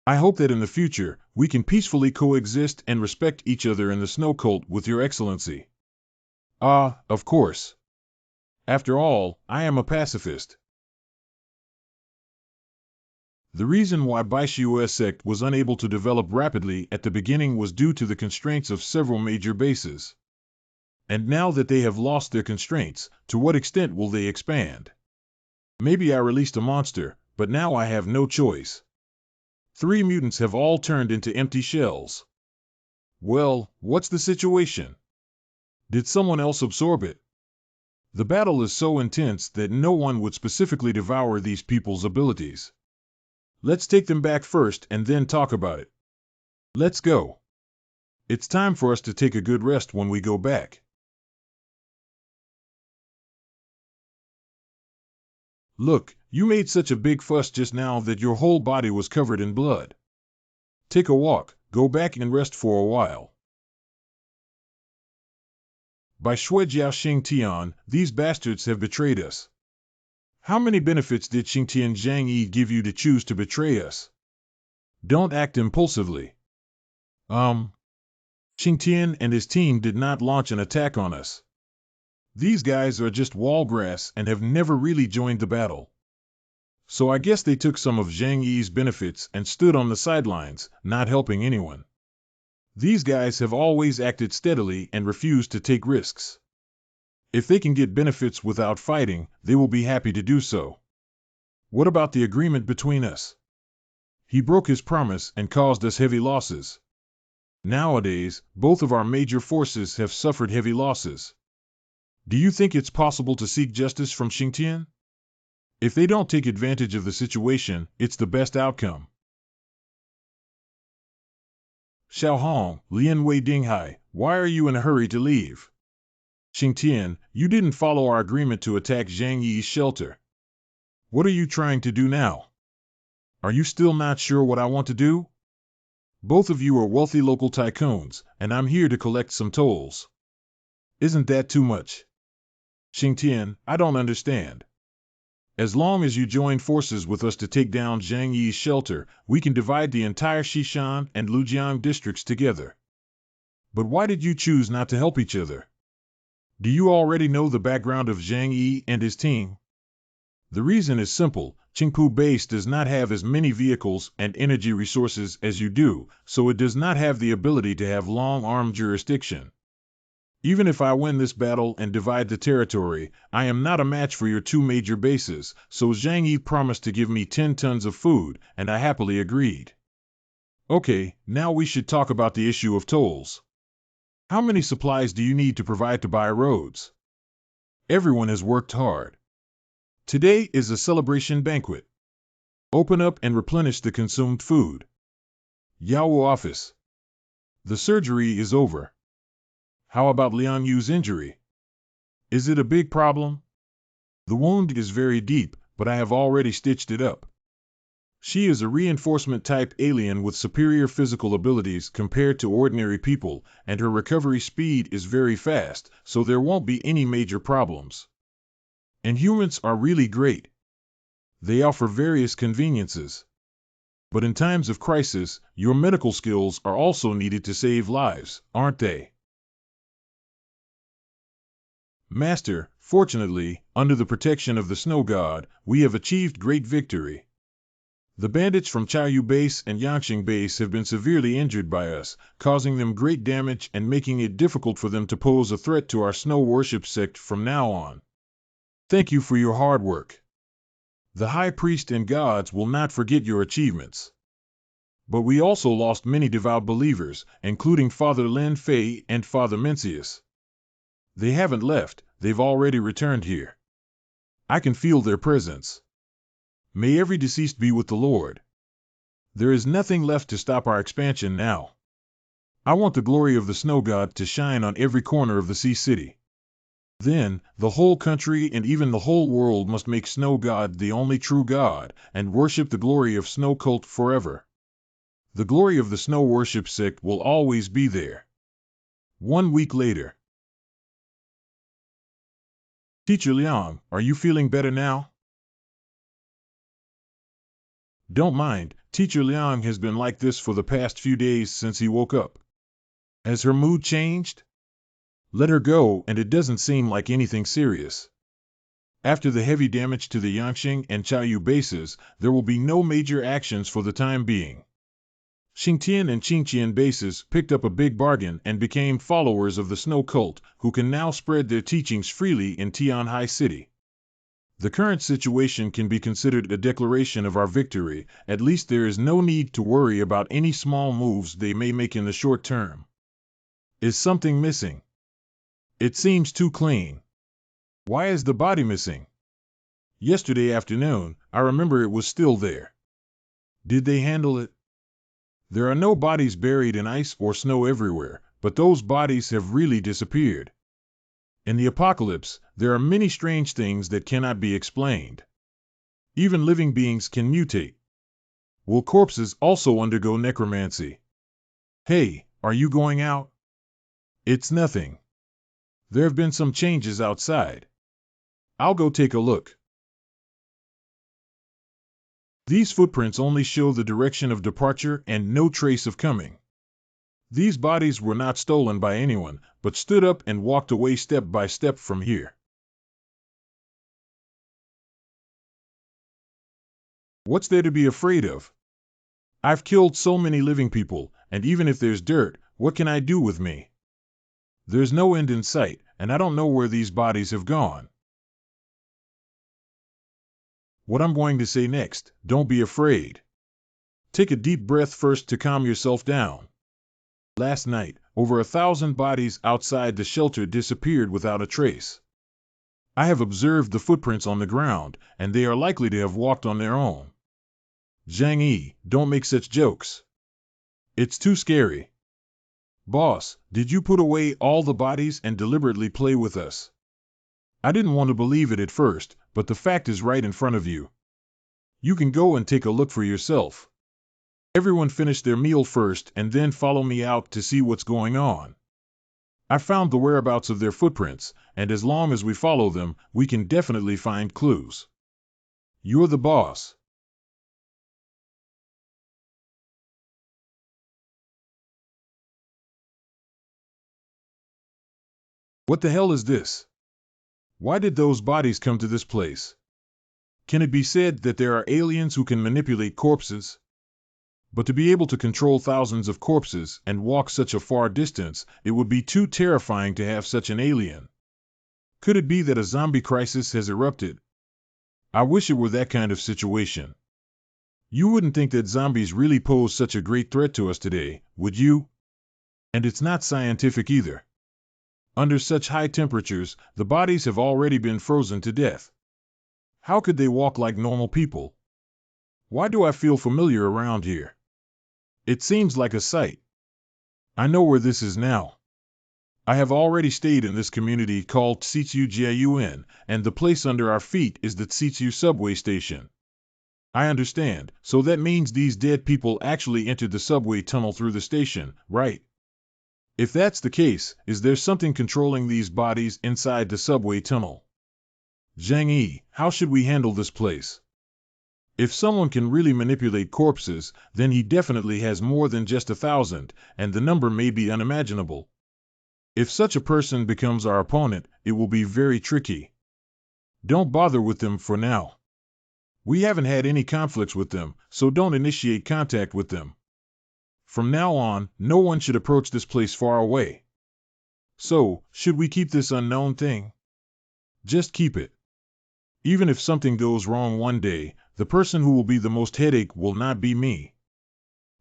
I hope that in the future, we can peacefully coexist and respect each other in the snow cult with your excellency. Ah, of course. After all, I am a pacifist. The reason why Baishua's sect was unable to develop rapidly at the beginning was due to the constraints of several major bases. And now that they have lost their constraints, to what extent will they expand? Maybe I released a monster, but now I have no choice. 3 mutants have all turned into empty shells. Well, what's the situation? Did someone else absorb it? The battle is so intense that no one would specifically devour these people's abilities. Let's take them back first and then talk about it. Let's go. It's time for us to take a good rest when we go back. Look, you made such a big fuss just now that your whole body was covered in blood. Take a walk, go back and rest for a while. By Shuijiao Xingtian, these bastards have betrayed us. How many benefits did Xingtian Zhang Yi give you to choose to betray us? Don't act impulsively. Xingtian and his team did not launch an attack on us. These guys are just wallgrass and have never really joined the battle. So I guess they took some of Zhang Yi's benefits and stood on the sidelines, not helping anyone. These guys have always acted steadily and refused to take risks. If they can get benefits without fighting, they will be happy to do so. What about the agreement between us? He broke his promise and caused us heavy losses. Nowadays, both of our major forces have suffered heavy losses. Do you think it's possible to seek justice from Xingtian? If they don't take advantage of the situation, it's the best outcome. Xiaohong, Lianwei Dinghai, why are you in a hurry to leave? Xingtian, you didn't follow our agreement to attack Zhang Yi's shelter. What are you trying to do now? Are you still not sure what I want to do? Both of you are wealthy local tycoons, and I'm here to collect some tolls. Isn't that too much? Xingtian, I don't understand. As long as you join forces with us to take down Zhang Yi's shelter, we can divide the entire Xishan and Lujiang districts together. But why did you choose not to help each other? Do you already know the background of Zhang Yi and his team? The reason is simple. Qingpu Base does not have as many vehicles and energy resources as you do, so it does not have the ability to have long-arm jurisdiction. Even if I win this battle and divide the territory, I am not a match for your two major bases, so Zhang Yi promised to give me 10 tons of food, and I happily agreed. Okay, now we should talk about the issue of tolls. How many supplies do you need to provide to buy roads? Everyone has worked hard. Today is a celebration banquet. Open up and replenish the consumed food. Yao office. The surgery is over. How about Liang Yu's injury? Is it a big problem? The wound is very deep, but I have already stitched it up. She is a reinforcement type alien with superior physical abilities compared to ordinary people, and her recovery speed is very fast, so there won't be any major problems. And humans are really great. They offer various conveniences. But in times of crisis, your medical skills are also needed to save lives, aren't they? Master, fortunately, under the protection of the Snow God, we have achieved great victory. The bandits from Chaoyu Base and Yangqing Base have been severely injured by us, causing them great damage and making it difficult for them to pose a threat to our snow worship sect from now on. Thank you for your hard work. The High Priest and gods will not forget your achievements. But we also lost many devout believers, including Father Lin Fei and Father Mencius. They haven't left, they've already returned here. I can feel their presence. May every deceased be with the Lord. There is nothing left to stop our expansion now. I want the glory of the Snow God to shine on every corner of the Sea City. Then, the whole country and even the whole world must make Snow God the only true God, and worship the glory of Snow Cult forever. The glory of the Snow Worship sect will always be there. 1 week later. Teacher Liang, are you feeling better now? Don't mind, Teacher Liang has been like this for the past few days since he woke up. Has her mood changed? Let her go, and it doesn't seem like anything serious. After the heavy damage to the Yangqing and Chaoyu bases, there will be no major actions for the time being. Xingtian and Qingqian bases picked up a big bargain and became followers of the Snow Cult, who can now spread their teachings freely in Tianhai City. The current situation can be considered a declaration of our victory. At least there is no need to worry about any small moves they may make in the short term. Is something missing? It seems too clean. Why is the body missing? Yesterday afternoon, I remember it was still there. Did they handle it? There are no bodies buried in ice or snow everywhere, but those bodies have really disappeared. In the apocalypse, there are many strange things that cannot be explained. Even living beings can mutate. Will corpses also undergo necromancy? Hey, are you going out? It's nothing. There have been some changes outside. I'll go take a look. These footprints only show the direction of departure and no trace of coming. These bodies were not stolen by anyone, but stood up and walked away step by step from here. What's there to be afraid of? I've killed so many living people, and even if there's dirt, what can I do with me? There's no end in sight, and I don't know where these bodies have gone. What I'm going to say next, don't be afraid. Take a deep breath first to calm yourself down. Last night, over 1,000 bodies outside the shelter disappeared without a trace. I have observed the footprints on the ground, and they are likely to have walked on their own. Zhang Yi, don't make such jokes. It's too scary. Boss, did you put away all the bodies and deliberately play with us? I didn't want to believe it at first, but the fact is right in front of you. You can go and take a look for yourself. Everyone finish their meal first and then follow me out to see what's going on. I found the whereabouts of their footprints, and as long as we follow them, we can definitely find clues. You're the boss. What the hell is this? Why did those bodies come to this place? Can it be said that there are aliens who can manipulate corpses? But to be able to control thousands of corpses and walk such a far distance, it would be too terrifying to have such an alien. Could it be that a zombie crisis has erupted? I wish it were that kind of situation. You wouldn't think that zombies really pose such a great threat to us today, would you? And it's not scientific either. Under such high temperatures, the bodies have already been frozen to death. How could they walk like normal people? Why do I feel familiar around here? It seems like a sight. I know where this is now. I have already stayed in this community called Tsiyu, and the place under our feet is the Tsiyu subway station. I understand, so that means these dead people actually entered the subway tunnel through the station, right? If that's the case, is there something controlling these bodies inside the subway tunnel? Zhang Yi, how should we handle this place? If someone can really manipulate corpses, then he definitely has more than just 1,000, and the number may be unimaginable. If such a person becomes our opponent, it will be very tricky. Don't bother with them for now. We haven't had any conflicts with them, so don't initiate contact with them. From now on, no one should approach this place far away. So, should we keep this unknown thing? Just keep it. Even if something goes wrong one day, the person who will be the most headache will not be me.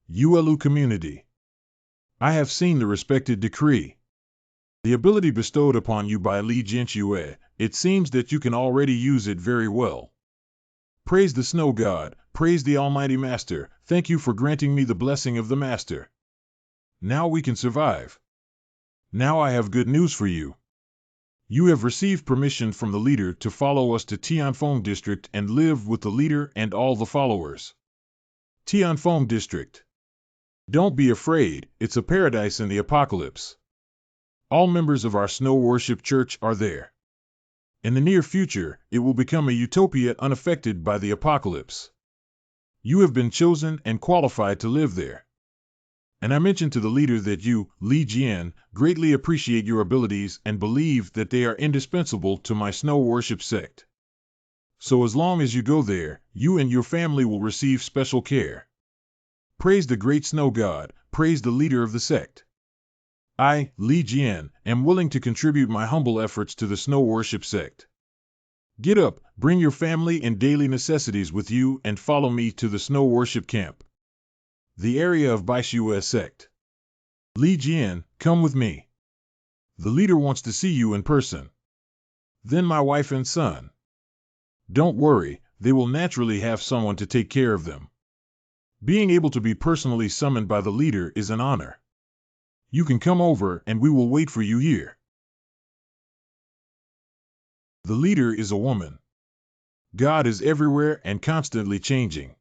ULU community. I have seen the respected decree. The ability bestowed upon you by Li Jianxue, it seems that you can already use it very well. Praise the snow god, praise the almighty master, thank you for granting me the blessing of the master. Now we can survive. Now I have good news for you. You have received permission from the leader to follow us to Tianfeng District and live with the leader and all the followers. Tianfeng District. Don't be afraid, it's a paradise in the apocalypse. All members of our snow worship church are there. In the near future, it will become a utopia unaffected by the apocalypse. You have been chosen and qualified to live there. And I mentioned to the leader that you, Li Jian, greatly appreciate your abilities and believe that they are indispensable to my snow worship sect. So as long as you go there, you and your family will receive special care. Praise the great snow god, praise the leader of the sect. I, Li Jian, am willing to contribute my humble efforts to the snow worship sect. Get up, bring your family and daily necessities with you and follow me to the snow worship camp. The area of Baixue sect. Li Jian, come with me. The leader wants to see you in person. Then my wife and son. Don't worry, they will naturally have someone to take care of them. Being able to be personally summoned by the leader is an honor. You can come over and we will wait for you here. The leader is a woman. God is everywhere and constantly changing.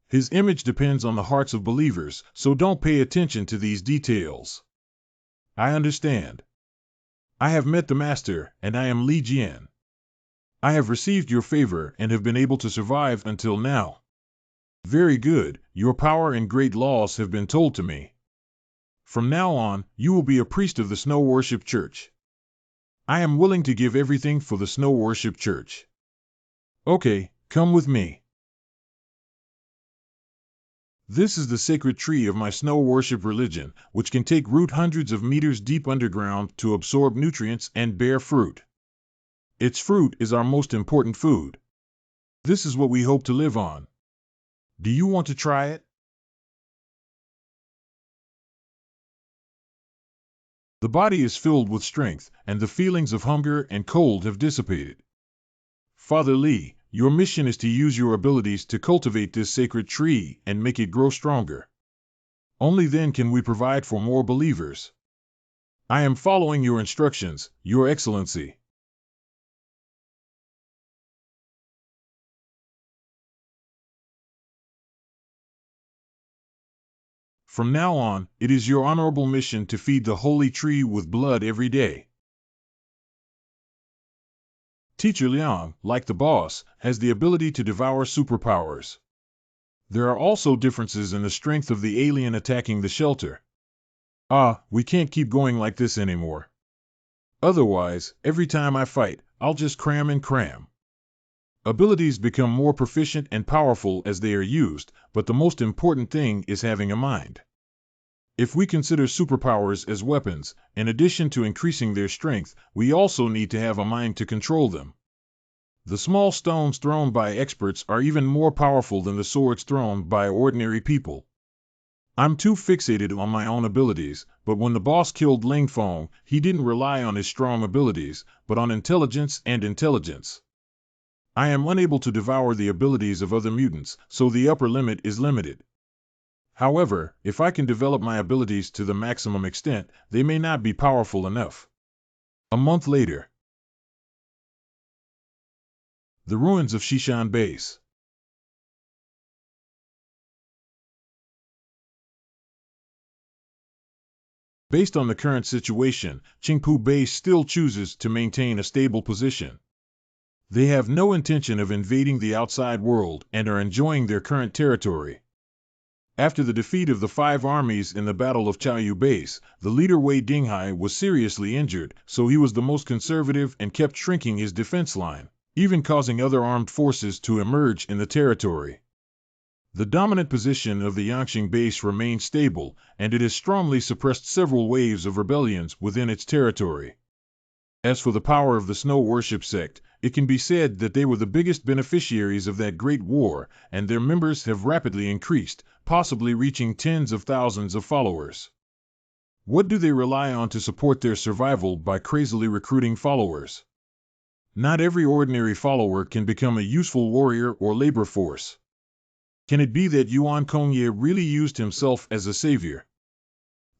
His image depends on the hearts of believers, so don't pay attention to these details. I understand. I have met the Master, and I am Li Jian. I have received your favor and have been able to survive until now. Very good, your power and great laws have been told to me. From now on, you will be a priest of the Snow Worship Church. I am willing to give everything for the Snow Worship Church. Okay, come with me. This is the sacred tree of my snow worship religion, which can take root hundreds of meters deep underground to absorb nutrients and bear fruit. Its fruit is our most important food. This is what we hope to live on. Do you want to try it? The body is filled with strength, and the feelings of hunger and cold have dissipated. Father Li, your mission is to use your abilities to cultivate this sacred tree and make it grow stronger. Only then can we provide for more believers. I am following your instructions, Your Excellency. From now on, it is your honorable mission to feed the holy tree with blood every day. Teacher Liang, like the boss, has the ability to devour superpowers. There are also differences in the strength of the alien attacking the shelter. We can't keep going like this anymore. Otherwise, every time I fight, I'll just cram and cram. Abilities become more proficient and powerful as they are used, but the most important thing is having a mind. If we consider superpowers as weapons, in addition to increasing their strength, we also need to have a mind to control them. The small stones thrown by experts are even more powerful than the swords thrown by ordinary people. I'm too fixated on my own abilities, but when the boss killed Ling Feng, he didn't rely on his strong abilities, but on intelligence and intelligence. I am unable to devour the abilities of other mutants, so the upper limit is limited. However, if I can develop my abilities to the maximum extent, they may not be powerful enough. A month later. The ruins of Shishan Base. Based on the current situation, Qingpu Base still chooses to maintain a stable position. They have no intention of invading the outside world and are enjoying their current territory. After the defeat of the 5 armies in the Battle of Chaoyu Base, the leader Wei Dinghai was seriously injured, so he was the most conservative and kept shrinking his defense line, even causing other armed forces to emerge in the territory. The dominant position of the Yangqing Base remained stable, and it has strongly suppressed several waves of rebellions within its territory. As for the power of the Snow Worship Sect, it can be said that they were the biggest beneficiaries of that great war, and their members have rapidly increased, possibly reaching tens of thousands of followers. What do they rely on to support their survival by crazily recruiting followers? Not every ordinary follower can become a useful warrior or labor force. Can it be that Yuan Kongye really used himself as a savior?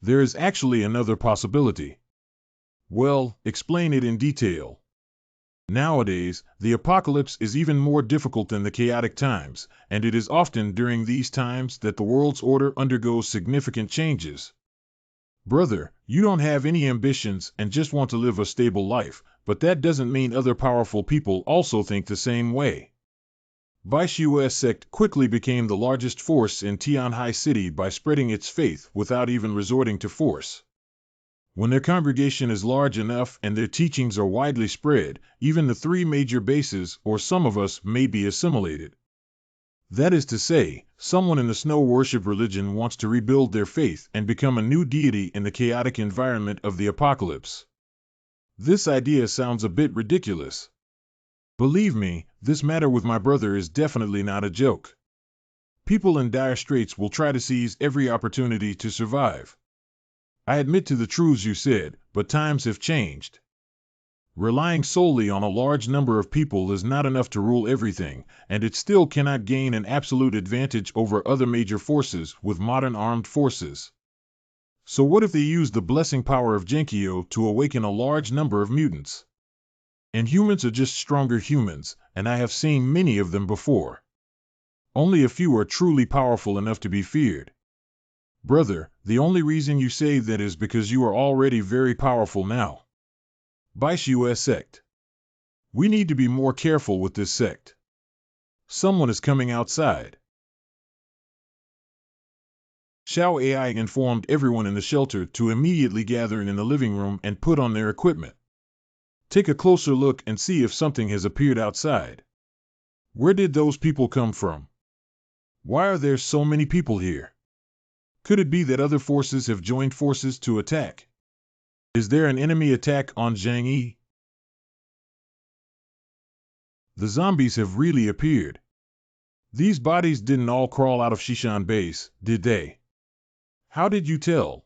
There is actually another possibility. Well, explain it in detail. Nowadays, the apocalypse is even more difficult than the chaotic times, and it is often during these times that the world's order undergoes significant changes. Brother, you don't have any ambitions and just want to live a stable life, but that doesn't mean other powerful people also think the same way. Baishua's sect quickly became the largest force in Tianhai City by spreading its faith without even resorting to force. When their congregation is large enough and their teachings are widely spread, even the 3 major bases or some of us may be assimilated. That is to say, someone in the snow worship religion wants to rebuild their faith and become a new deity in the chaotic environment of the apocalypse. This idea sounds a bit ridiculous. Believe me, this matter with my brother is definitely not a joke. People in dire straits will try to seize every opportunity to survive. I admit to the truths you said, but times have changed. Relying solely on a large number of people is not enough to rule everything, and it still cannot gain an absolute advantage over other major forces with modern armed forces. So what if they use the blessing power of Genkyo to awaken a large number of mutants? And humans are just stronger humans, and I have seen many of them before. Only a few are truly powerful enough to be feared. Brother, the only reason you say that is because you are already very powerful now. Baishu sect. We need to be more careful with this sect. Someone is coming outside. Xiao AI informed everyone in the shelter to immediately gather in the living room and put on their equipment. Take a closer look and see if something has appeared outside. Where did those people come from? Why are there so many people here? Could it be that other forces have joined forces to attack? Is there an enemy attack on Zhang Yi? The zombies have really appeared. These bodies didn't all crawl out of Shishan base, did they? How did you tell?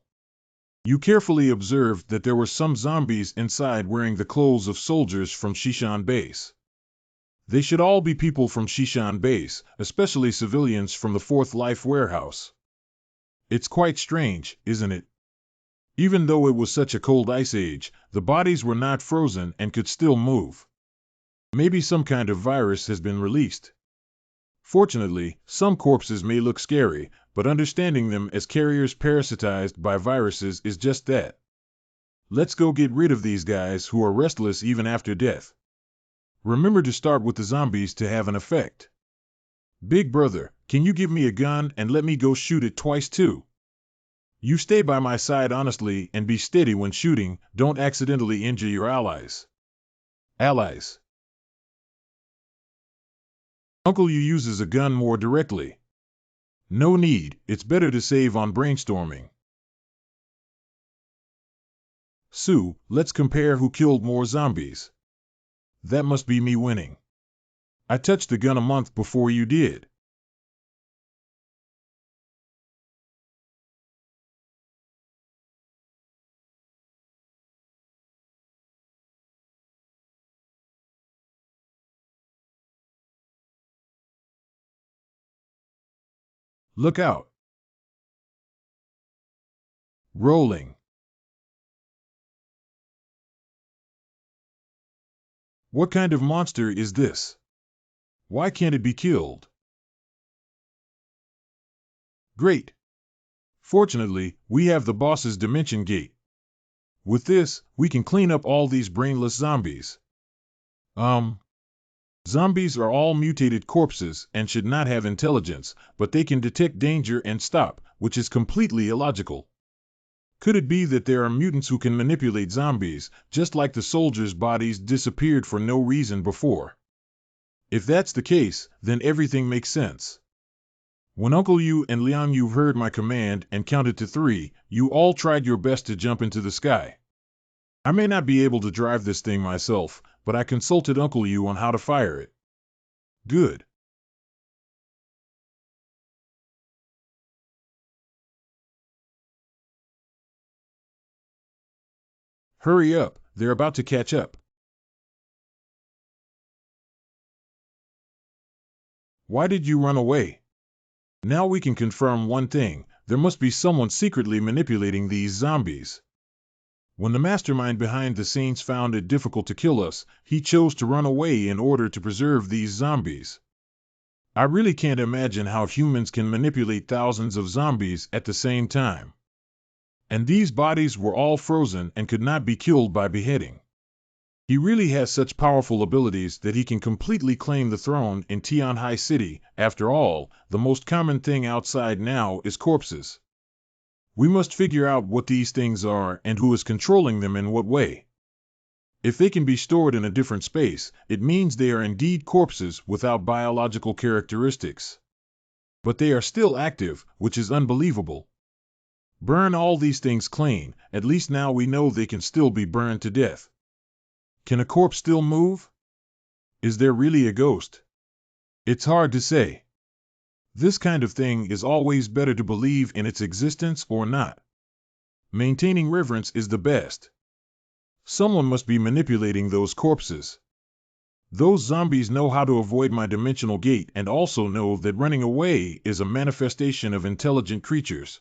You carefully observed that there were some zombies inside wearing the clothes of soldiers from Shishan base. They should all be people from Shishan base, especially civilians from the Fourth Life warehouse. It's quite strange, isn't it? Even though it was such a cold ice age, the bodies were not frozen and could still move. Maybe some kind of virus has been released. Fortunately, some corpses may look scary, but understanding them as carriers parasitized by viruses is just that. Let's go get rid of these guys who are restless even after death. Remember to start with the zombies to have an effect. Big brother, can you give me a gun and let me go shoot it twice too? You stay by my side honestly and be steady when shooting, don't accidentally injure your allies. Allies. Uncle Yu uses a gun more directly. No need, it's better to save on brainstorming. Sue, let's compare who killed more zombies. That must be me winning. I touched the gun a month before you did. Look out. Rolling. What kind of monster is this? Why can't it be killed? Great. Fortunately, we have the boss's dimension gate. With this, we can clean up all these brainless zombies. Zombies are all mutated corpses and should not have intelligence, but they can detect danger and stop, which is completely illogical. Could it be that there are mutants who can manipulate zombies, just like the soldiers' bodies disappeared for no reason before? If that's the case, then everything makes sense. When Uncle Yu and Liang Yu heard my command and counted to 3, you all tried your best to jump into the sky. I may not be able to drive this thing myself, but I consulted Uncle Yu on how to fire it. Good. Hurry up, they're about to catch up. Why did you run away? Now we can confirm one thing, there must be someone secretly manipulating these zombies. When the mastermind behind the scenes found it difficult to kill us, he chose to run away in order to preserve these zombies. I really can't imagine how humans can manipulate thousands of zombies at the same time. And these bodies were all frozen and could not be killed by beheading. He really has such powerful abilities that he can completely claim the throne in Tianhai City. After all, the most common thing outside now is corpses. We must figure out what these things are and who is controlling them in what way. If they can be stored in a different space, it means they are indeed corpses without biological characteristics. But they are still active, which is unbelievable. Burn all these things clean, at least now we know they can still be burned to death. Can a corpse still move? Is there really a ghost? It's hard to say. This kind of thing is always better to believe in its existence or not. Maintaining reverence is the best. Someone must be manipulating those corpses. Those zombies know how to avoid my dimensional gate and also know that running away is a manifestation of intelligent creatures.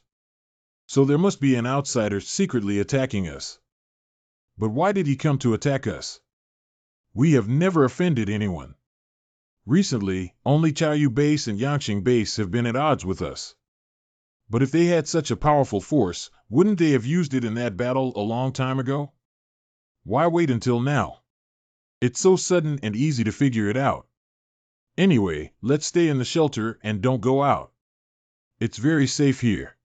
So there must be an outsider secretly attacking us. But why did he come to attack us? We have never offended anyone. Recently, only Chaoyu Base and Yangqing Base have been at odds with us. But if they had such a powerful force, wouldn't they have used it in that battle a long time ago? Why wait until now? It's so sudden and easy to figure it out. Anyway, let's stay in the shelter and don't go out. It's very safe here.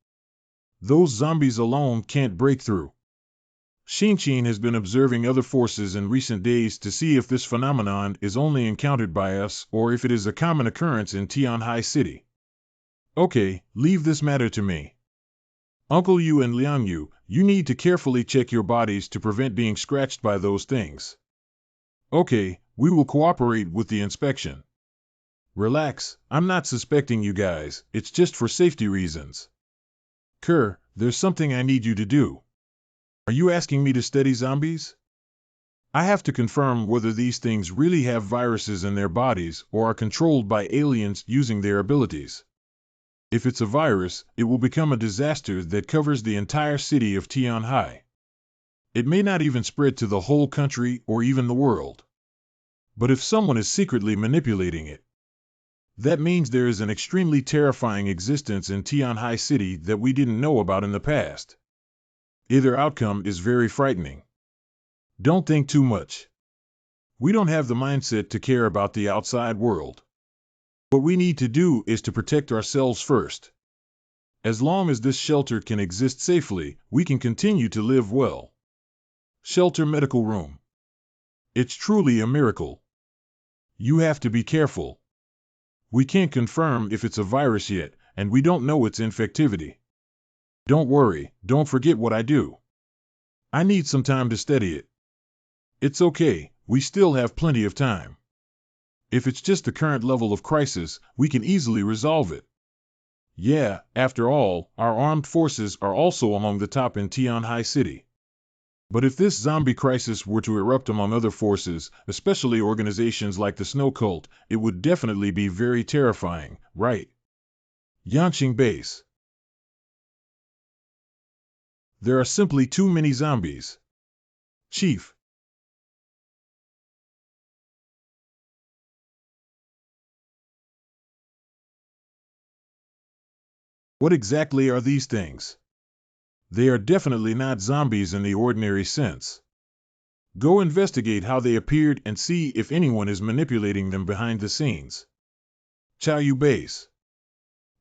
Those zombies alone can't break through. Shinchin has been observing other forces in recent days to see if this phenomenon is only encountered by us or if it is a common occurrence in Tianhai City. Okay, leave this matter to me. Uncle Yu and Liang Yu, you need to carefully check your bodies to prevent being scratched by those things. Okay, we will cooperate with the inspection. Relax, I'm not suspecting you guys, it's just for safety reasons. Kerr, there's something I need you to do. Are you asking me to study zombies? I have to confirm whether these things really have viruses in their bodies or are controlled by aliens using their abilities. If it's a virus, it will become a disaster that covers the entire city of Tianhai. It may not even spread to the whole country or even the world. But if someone is secretly manipulating it, that means there is an extremely terrifying existence in Tianhai City that we didn't know about in the past. Either outcome is very frightening. Don't think too much. We don't have the mindset to care about the outside world. What we need to do is to protect ourselves first. As long as this shelter can exist safely, we can continue to live well. Shelter medical room. It's truly a miracle. You have to be careful. We can't confirm if it's a virus yet, and we don't know its infectivity. Don't worry, don't forget what I do. I need some time to study it. It's okay, we still have plenty of time. If it's just the current level of crisis, we can easily resolve it. Yeah, after all, our armed forces are also among the top in Tianhai City. But if this zombie crisis were to erupt among other forces, especially organizations like the Snow Cult, it would definitely be very terrifying, right? Yangqing Base. There are simply too many zombies. Chief. What exactly are these things? They are definitely not zombies in the ordinary sense. Go investigate how they appeared and see if anyone is manipulating them behind the scenes. Chaoyu Base.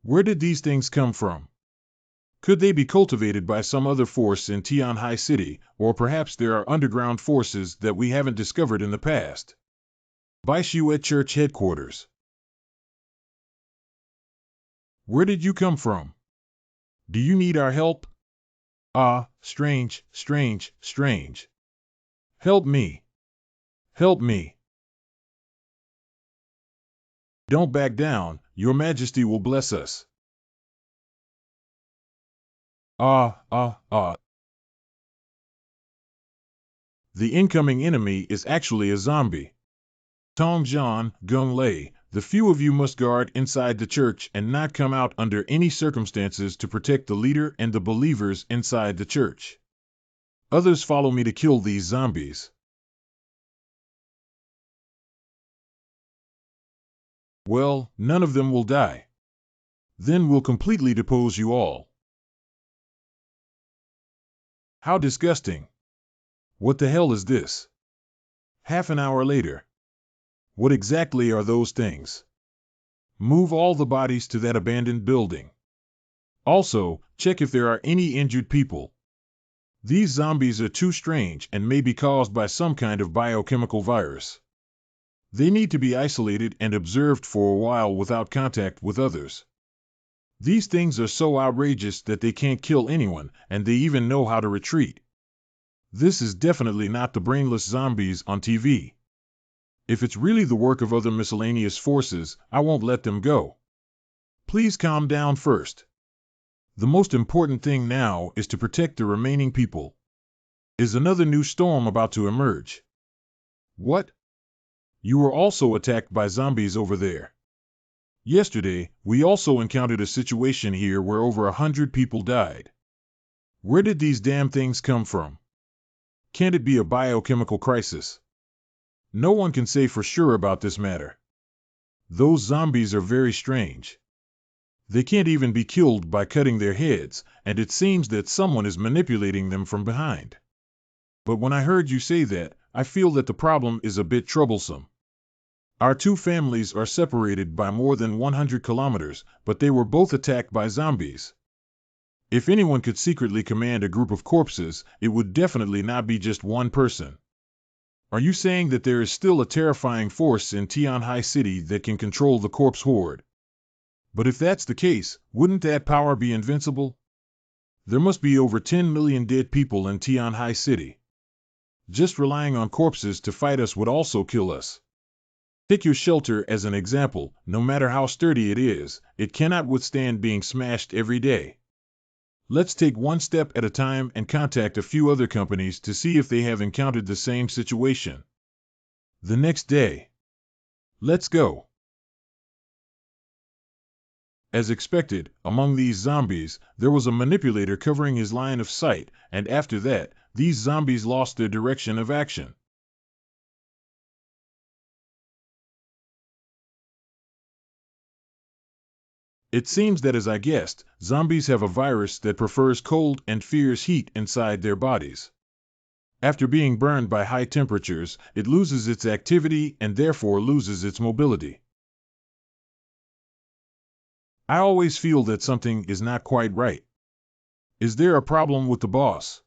Where did these things come from? Could they be cultivated by some other force in Tianhai City, or perhaps there are underground forces that we haven't discovered in the past? Baishu at Church Headquarters. Where did you come from? Do you need our help? Ah, strange, strange, strange. Help me. Help me. Don't back down, Your Majesty will bless us. Ah. The incoming enemy is actually a zombie. Tong Zhan, Gung Lei, the few of you must guard inside the church and not come out under any circumstances to protect the leader and the believers inside the church. Others follow me to kill these zombies. Well, none of them will die. Then we'll completely depose you all. How disgusting. What the hell is this? Half an hour later. What exactly are those things? Move all the bodies to that abandoned building. Also, check if there are any injured people. These zombies are too strange and may be caused by some kind of biochemical virus. They need to be isolated and observed for a while without contact with others. These things are so outrageous that they can't kill anyone, and they even know how to retreat. This is definitely not the brainless zombies on TV. If it's really the work of other miscellaneous forces, I won't let them go. Please calm down first. The most important thing now is to protect the remaining people. Is another new storm about to emerge? What? You were also attacked by zombies over there. Yesterday, we also encountered a situation here where over 100 people died. Where did these damn things come from? Can't it be a biochemical crisis? No one can say for sure about this matter. Those zombies are very strange. They can't even be killed by cutting their heads, and it seems that someone is manipulating them from behind. But when I heard you say that, I feel that the problem is a bit troublesome. Our two families are separated by more than 100 kilometers, but they were both attacked by zombies. If anyone could secretly command a group of corpses, it would definitely not be just one person. Are you saying that there is still a terrifying force in Tianhai City that can control the corpse horde? But if that's the case, wouldn't that power be invincible? There must be over 10 million dead people in Tianhai City. Just relying on corpses to fight us would also kill us. Take your shelter as an example. No matter how sturdy it is, it cannot withstand being smashed every day. Let's take one step at a time and contact a few other companies to see if they have encountered the same situation. The next day. Let's go. As expected, among these zombies, there was a manipulator covering his line of sight, and after that, these zombies lost their direction of action. It seems that, as I guessed, zombies have a virus that prefers cold and fears heat inside their bodies. After being burned by high temperatures, it loses its activity and therefore loses its mobility. I always feel that something is not quite right. Is there a problem with the boss?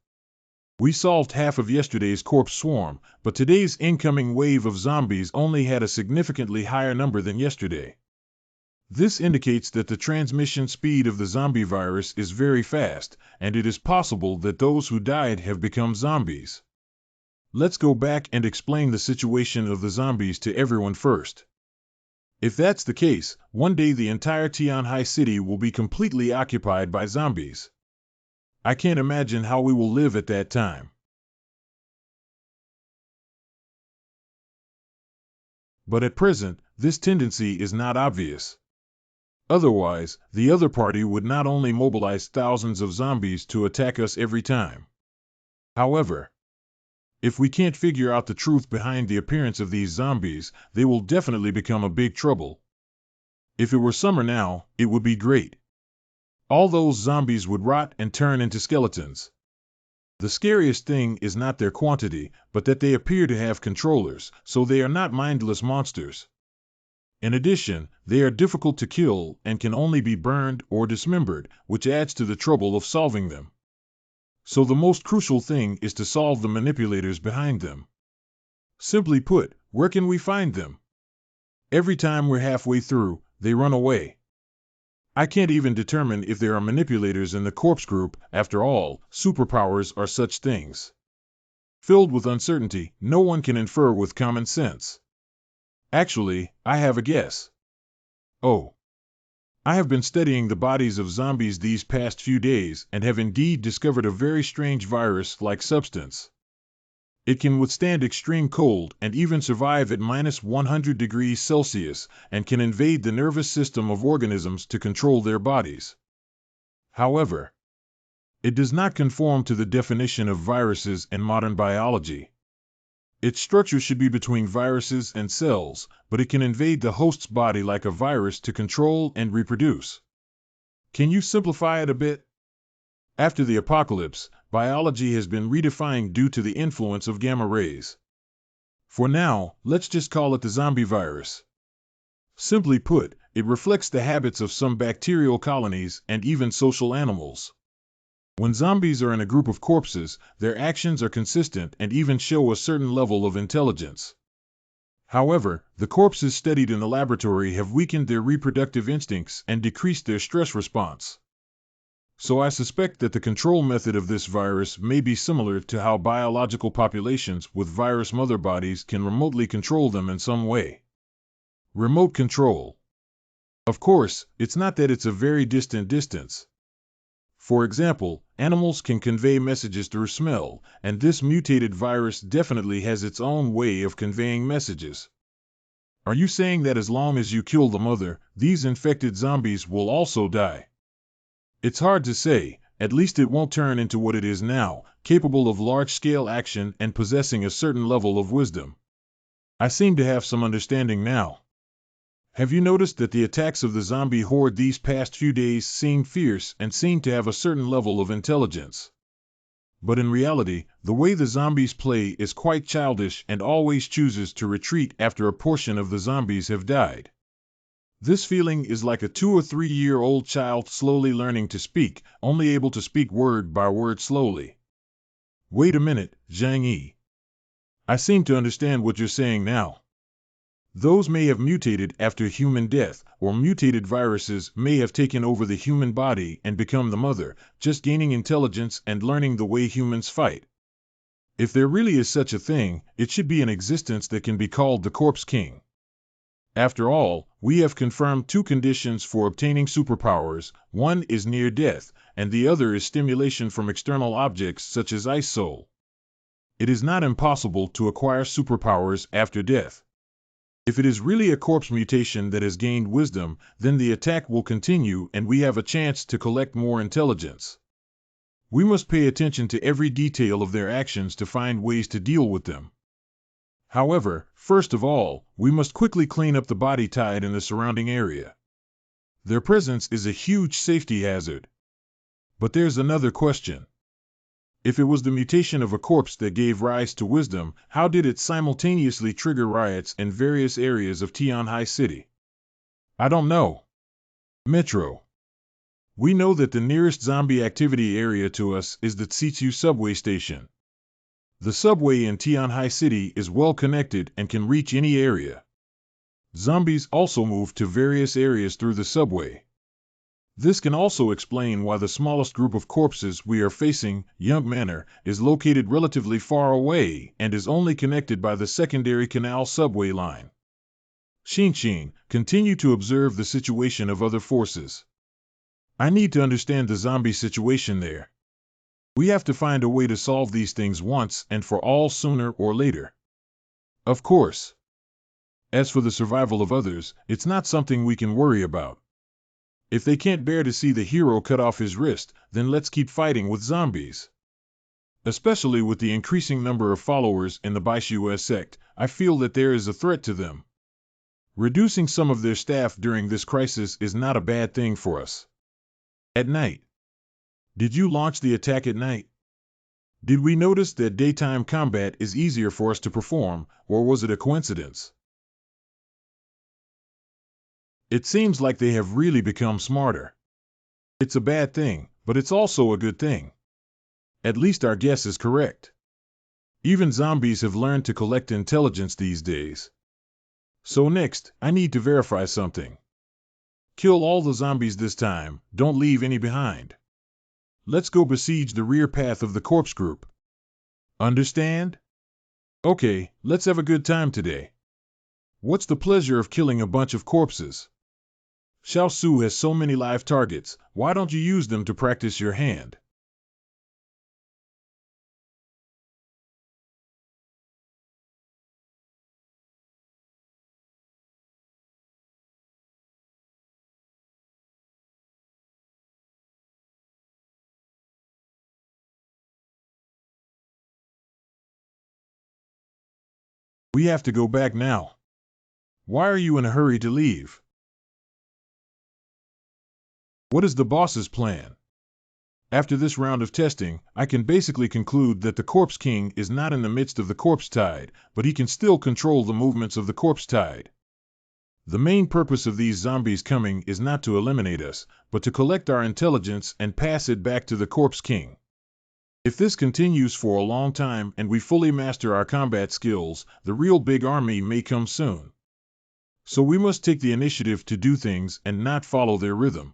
We solved half of yesterday's corpse swarm, but today's incoming wave of zombies only had a significantly higher number than yesterday. This indicates that the transmission speed of the zombie virus is very fast, and it is possible that those who died have become zombies. Let's go back and explain the situation of the zombies to everyone first. If that's the case, one day the entire Tianhai City will be completely occupied by zombies. I can't imagine how we will live at that time. But at present, this tendency is not obvious. Otherwise, the other party would not only mobilize thousands of zombies to attack us every time. However, if we can't figure out the truth behind the appearance of these zombies, they will definitely become a big trouble. If it were summer now, it would be great. All those zombies would rot and turn into skeletons. The scariest thing is not their quantity, but that they appear to have controllers, so they are not mindless monsters. In addition, they are difficult to kill and can only be burned or dismembered, which adds to the trouble of solving them. So the most crucial thing is to solve the manipulators behind them. Simply put, where can we find them? Every time we're halfway through, they run away. I can't even determine if there are manipulators in the corpse group. After all, superpowers are such things. Filled with uncertainty, no one can infer with common sense. Actually, I have a guess. Oh. I have been studying the bodies of zombies these past few days and have indeed discovered a very strange virus-like substance. It can withstand extreme cold and even survive at -100 degrees Celsius and can invade the nervous system of organisms to control their bodies. However, it does not conform to the definition of viruses in modern biology. Its structure should be between viruses and cells, but it can invade the host's body like a virus to control and reproduce. Can you simplify it a bit? After the apocalypse, biology has been redefined due to the influence of gamma rays. For now, let's just call it the zombie virus. Simply put, it reflects the habits of some bacterial colonies and even social animals. When zombies are in a group of corpses, their actions are consistent and even show a certain level of intelligence. However, the corpses studied in the laboratory have weakened their reproductive instincts and decreased their stress response. So I suspect that the control method of this virus may be similar to how biological populations with virus mother bodies can remotely control them in some way. Remote control. Of course, it's not that it's a very distant distance. For example, animals can convey messages through smell, and this mutated virus definitely has its own way of conveying messages. Are you saying that as long as you kill the mother, these infected zombies will also die? It's hard to say. At least it won't turn into what it is now, capable of large-scale action and possessing a certain level of wisdom. I seem to have some understanding now. Have you noticed that the attacks of the zombie horde these past few days seem fierce and seem to have a certain level of intelligence? But in reality, the way the zombies play is quite childish and always chooses to retreat after a portion of the zombies have died. This feeling is like a 2 or 3 year old child slowly learning to speak, only able to speak word by word slowly. Wait a minute, Zhang Yi. I seem to understand what you're saying now. Those may have mutated after human death, or mutated viruses may have taken over the human body and become the mother, just gaining intelligence and learning the way humans fight. If there really is such a thing, it should be an existence that can be called the Corpse King. After all, we have confirmed 2 conditions for obtaining superpowers. One is near death, and the other is stimulation from external objects such as Ice Soul. It is not impossible to acquire superpowers after death. If it is really a corpse mutation that has gained wisdom, then the attack will continue and we have a chance to collect more intelligence. We must pay attention to every detail of their actions to find ways to deal with them. However, first of all, we must quickly clean up the body tide in the surrounding area. Their presence is a huge safety hazard. But there's another question. If it was the mutation of a corpse that gave rise to wisdom, how did it simultaneously trigger riots in various areas of Tianhai City? I don't know. Metro. We know that the nearest zombie activity area to us is the Tsichu subway station. The subway in Tianhai City is well connected and can reach any area. Zombies also move to various areas through the subway. This can also explain why the smallest group of corpses we are facing, Young Manor, is located relatively far away and is only connected by the secondary canal subway line. Xin, continue to observe the situation of other forces. I need to understand the zombie situation there. We have to find a way to solve these things once and for all sooner or later. Of course. As for the survival of others, it's not something we can worry about. If they can't bear to see the hero cut off his wrist, then let's keep fighting with zombies. Especially with the increasing number of followers in the Baishua sect, I feel that there is a threat to them. Reducing some of their staff during this crisis is not a bad thing for us. At night. Did you launch the attack at night? Did we notice that daytime combat is easier for us to perform, or was it a coincidence? It seems like they have really become smarter. It's a bad thing, but it's also a good thing. At least our guess is correct. Even zombies have learned to collect intelligence these days. So next, I need to verify something. Kill all the zombies this time, don't leave any behind. Let's go besiege the rear path of the corpse group. Understand? Okay, let's have a good time today. What's the pleasure of killing a bunch of corpses? Xiao Su has so many live targets, why don't you use them to practice your hand? We have to go back now. Why are you in a hurry to leave? What is the boss's plan? After this round of testing, I can basically conclude that the Corpse King is not in the midst of the corpse tide, but he can still control the movements of the corpse tide. The main purpose of these zombies coming is not to eliminate us, but to collect our intelligence and pass it back to the Corpse King. If this continues for a long time and we fully master our combat skills, the real big army may come soon. So we must take the initiative to do things and not follow their rhythm.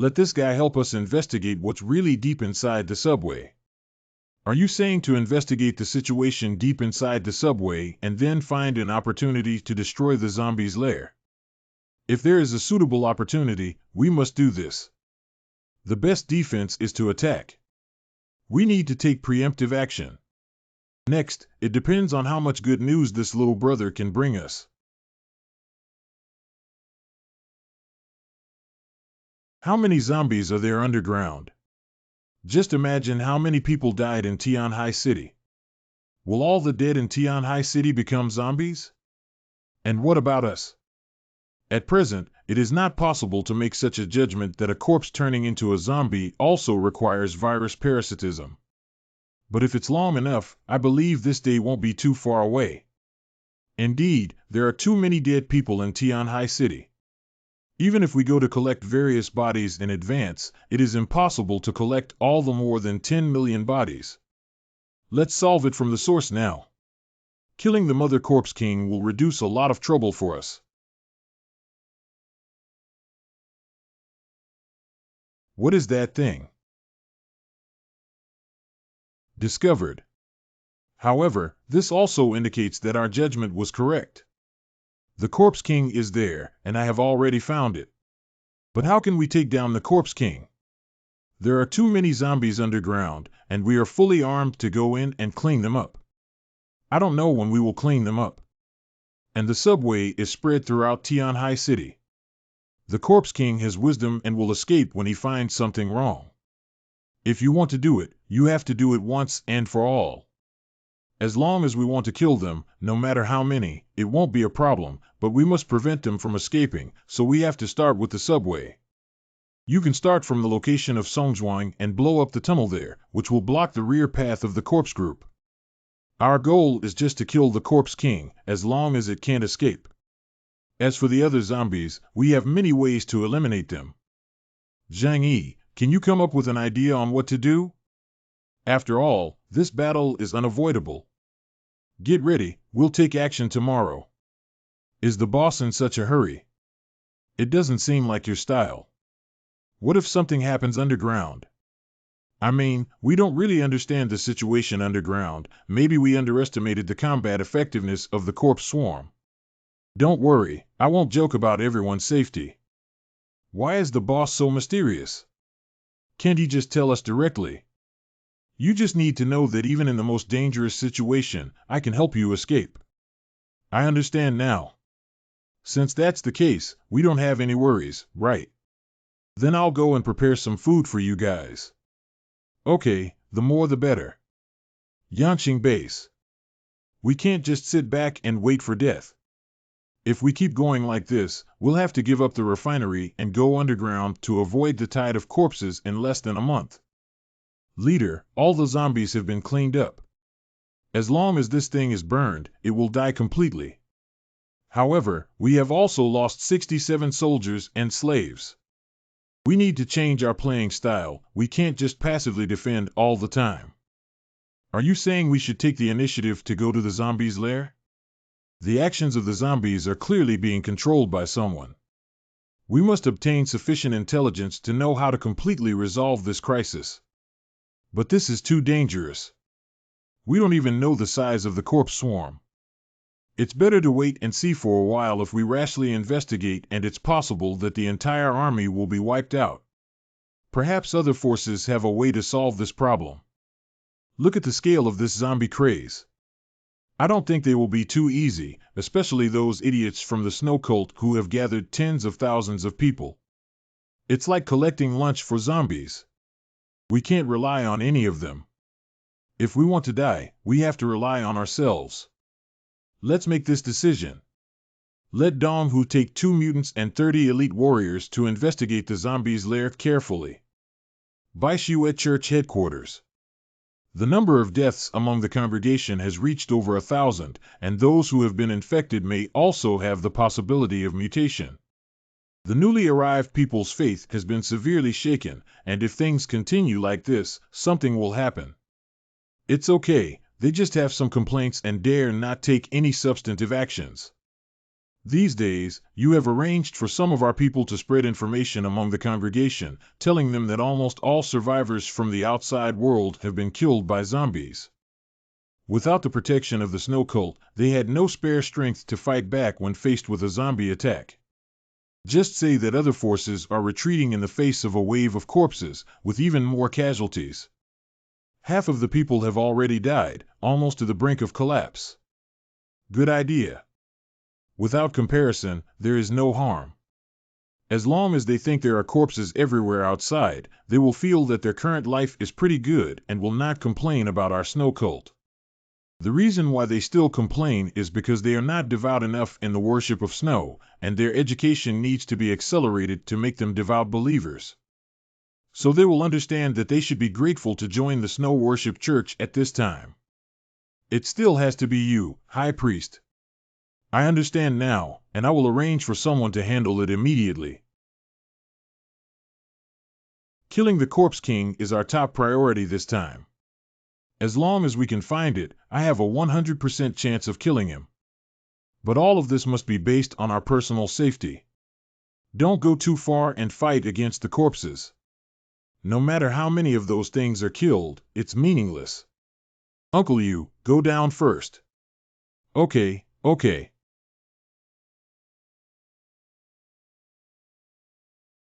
Let this guy help us investigate what's really deep inside the subway. Are you saying to investigate the situation deep inside the subway and then find an opportunity to destroy the zombies' lair? If there is a suitable opportunity, we must do this. The best defense is to attack. We need to take preemptive action. Next, it depends on how much good news this little brother can bring us. How many zombies are there underground? Just imagine how many people died in Tianhai City. Will all the dead in Tianhai City become zombies? And what about us? At present, it is not possible to make such a judgment that a corpse turning into a zombie also requires virus parasitism. But if it's long enough, I believe this day won't be too far away. Indeed, there are too many dead people in Tianhai City. Even if we go to collect various bodies in advance, it is impossible to collect all the more than 10 million bodies. Let's solve it from the source now. Killing the Mother Corpse King will reduce a lot of trouble for us. What is that thing? Discovered. However, this also indicates that our judgment was correct. The Corpse King is there, and I have already found it. But how can we take down the Corpse King? There are too many zombies underground, and we are fully armed to go in and clean them up. I don't know when we will clean them up. And the subway is spread throughout Tianhai City. The Corpse King has wisdom and will escape when he finds something wrong. If you want to do it, you have to do it once and for all. As long as we want to kill them, no matter how many, it won't be a problem, but we must prevent them from escaping, so we have to start with the subway. You can start from the location of Songzhuang and blow up the tunnel there, which will block the rear path of the corpse group. Our goal is just to kill the Corpse King, as long as it can't escape. As for the other zombies, we have many ways to eliminate them. Zhang Yi, can you come up with an idea on what to do? After all, this battle is unavoidable. Get ready, we'll take action tomorrow. Is the boss in such a hurry? It doesn't seem like your style. What if something happens underground? I mean, we don't really understand the situation underground. Maybe we underestimated the combat effectiveness of the corpse swarm. Don't worry, I won't joke about everyone's safety. Why is the boss so mysterious? Can't he just tell us directly? You just need to know that even in the most dangerous situation, I can help you escape. I understand now. Since that's the case, we don't have any worries, right? Then I'll go and prepare some food for you guys. Okay, the more the better. Yanqing Base. We can't just sit back and wait for death. If we keep going like this, we'll have to give up the refinery and go underground to avoid the tide of corpses in less than a month. Leader, all the zombies have been cleaned up. As long as this thing is burned, it will die completely. However, we have also lost 67 soldiers and slaves. We need to change our playing style. We can't just passively defend all the time. Are you saying we should take the initiative to go to the zombies' lair? The actions of the zombies are clearly being controlled by someone. We must obtain sufficient intelligence to know how to completely resolve this crisis. But this is too dangerous. We don't even know the size of the corpse swarm. It's better to wait and see for a while. If we rashly investigate, and it's possible that the entire army will be wiped out. Perhaps other forces have a way to solve this problem. Look at the scale of this zombie craze. I don't think they will be too easy, especially those idiots from the Snow Cult who have gathered tens of thousands of people. It's like collecting lunch for zombies. We can't rely on any of them. If we want to die, we have to rely on ourselves. Let's make this decision. Let Donghu take 2 mutants and 30 elite warriors to investigate the zombies' lair carefully. Baishu at church headquarters. The number of deaths among the congregation has reached over 1,000, and those who have been infected may also have the possibility of mutation. The newly arrived people's faith has been severely shaken, and if things continue like this, something will happen. It's okay, they just have some complaints and dare not take any substantive actions. These days, you have arranged for some of our people to spread information among the congregation, telling them that almost all survivors from the outside world have been killed by zombies. Without the protection of the Snow Cult, they had no spare strength to fight back when faced with a zombie attack. Just say that other forces are retreating in the face of a wave of corpses, with even more casualties. Half of the people have already died, almost to the brink of collapse. Good idea. Without comparison, there is no harm. As long as they think there are corpses everywhere outside, they will feel that their current life is pretty good and will not complain about our snow cult. The reason why they still complain is because they are not devout enough in the worship of snow, and their education needs to be accelerated to make them devout believers. So they will understand that they should be grateful to join the snow worship church at this time. It still has to be you, High Priest. I understand now, and I will arrange for someone to handle it immediately. Killing the Corpse King is our top priority this time. As long as we can find it, I have a 100% chance of killing him. But all of this must be based on our personal safety. Don't go too far and fight against the corpses. No matter how many of those things are killed, it's meaningless. Uncle You, go down first. Okay.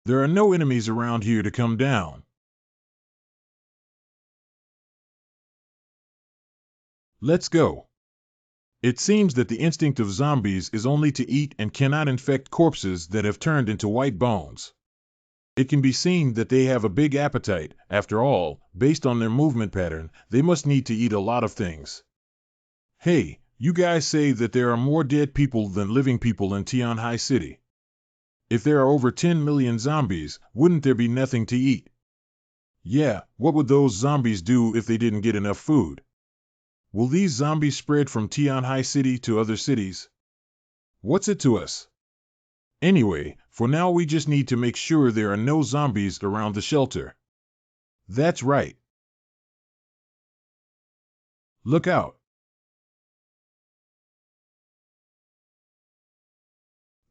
There are no enemies around here to come down. Let's go. It seems that the instinct of zombies is only to eat and cannot infect corpses that have turned into white bones. It can be seen that they have a big appetite. After all, based on their movement pattern, they must need to eat a lot of things. Hey, you guys say that there are more dead people than living people in Tianhai City. If there are over 10 million zombies, wouldn't there be nothing to eat? Yeah, what would those zombies do if they didn't get enough food? Will these zombies spread from Tianhai City to other cities? What's it to us? Anyway, for now we just need to make sure there are no zombies around the shelter. That's right. Look out.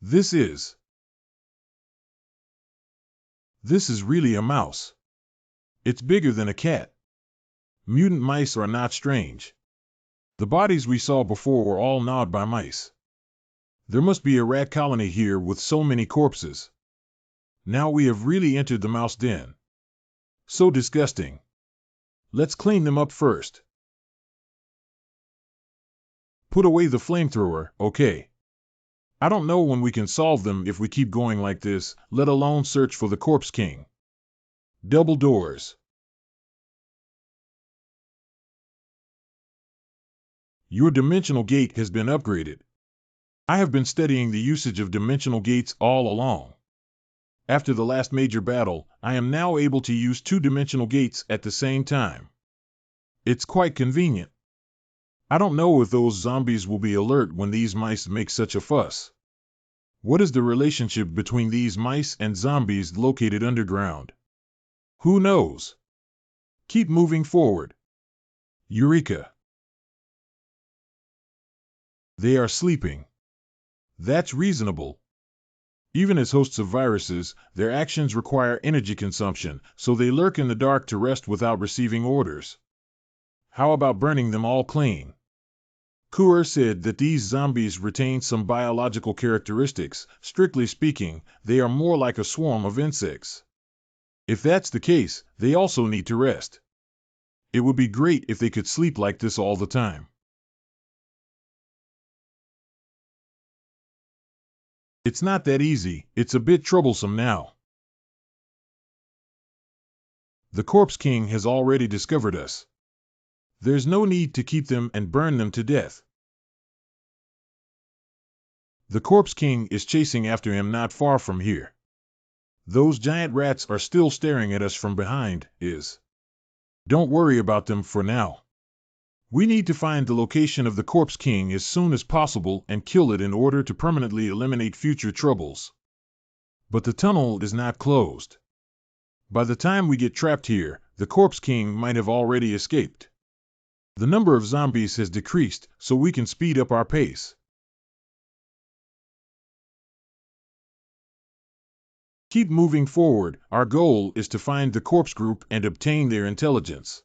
This is really a mouse. It's bigger than a cat. Mutant mice are not strange. The bodies we saw before were all gnawed by mice. There must be a rat colony here with so many corpses. Now we have really entered the mouse den. So disgusting. Let's clean them up first. Put away the flamethrower, okay? I don't know when we can solve them if we keep going like this, let alone search for the Corpse King. Double doors. Your dimensional gate has been upgraded. I have been studying the usage of dimensional gates all along. After the last major battle, I am now able to use 2 dimensional gates at the same time. It's quite convenient. I don't know if those zombies will be alert when these mice make such a fuss. What is the relationship between these mice and zombies located underground? Who knows? Keep moving forward. Eureka! They are sleeping. That's reasonable. Even as hosts of viruses, their actions require energy consumption, so they lurk in the dark to rest without receiving orders. How about burning them all clean? Kuer said that these zombies retain some biological characteristics. Strictly speaking, they are more like a swarm of insects. If that's the case, they also need to rest. It would be great if they could sleep like this all the time. It's not that easy, it's a bit troublesome now. The Corpse King has already discovered us. There's no need to keep them and burn them to death. The Corpse King is chasing after him not far from here. Those giant rats are still staring at us from behind. Don't worry about them for now. We need to find the location of the Corpse King as soon as possible and kill it in order to permanently eliminate future troubles. But the tunnel is not closed. By the time we get trapped here, the Corpse King might have already escaped. The number of zombies has decreased, so we can speed up our pace. Keep moving forward. Our goal is to find the corpse group and obtain their intelligence.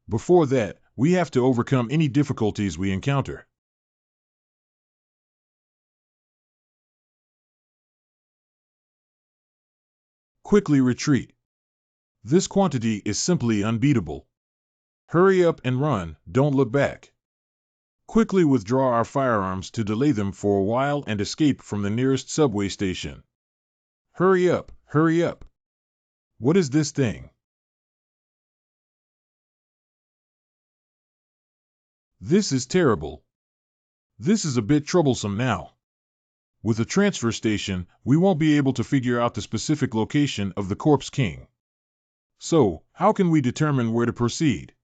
Before that, we have to overcome any difficulties we encounter. Quickly retreat. This quantity is simply unbeatable. Hurry up and run, don't look back. Quickly withdraw our firearms to delay them for a while and escape from the nearest subway station. Hurry up, hurry up. What is this thing? This is terrible. This is a bit troublesome now. With a transfer station, we won't be able to figure out the specific location of the Corpse King. So, how can we determine where to proceed?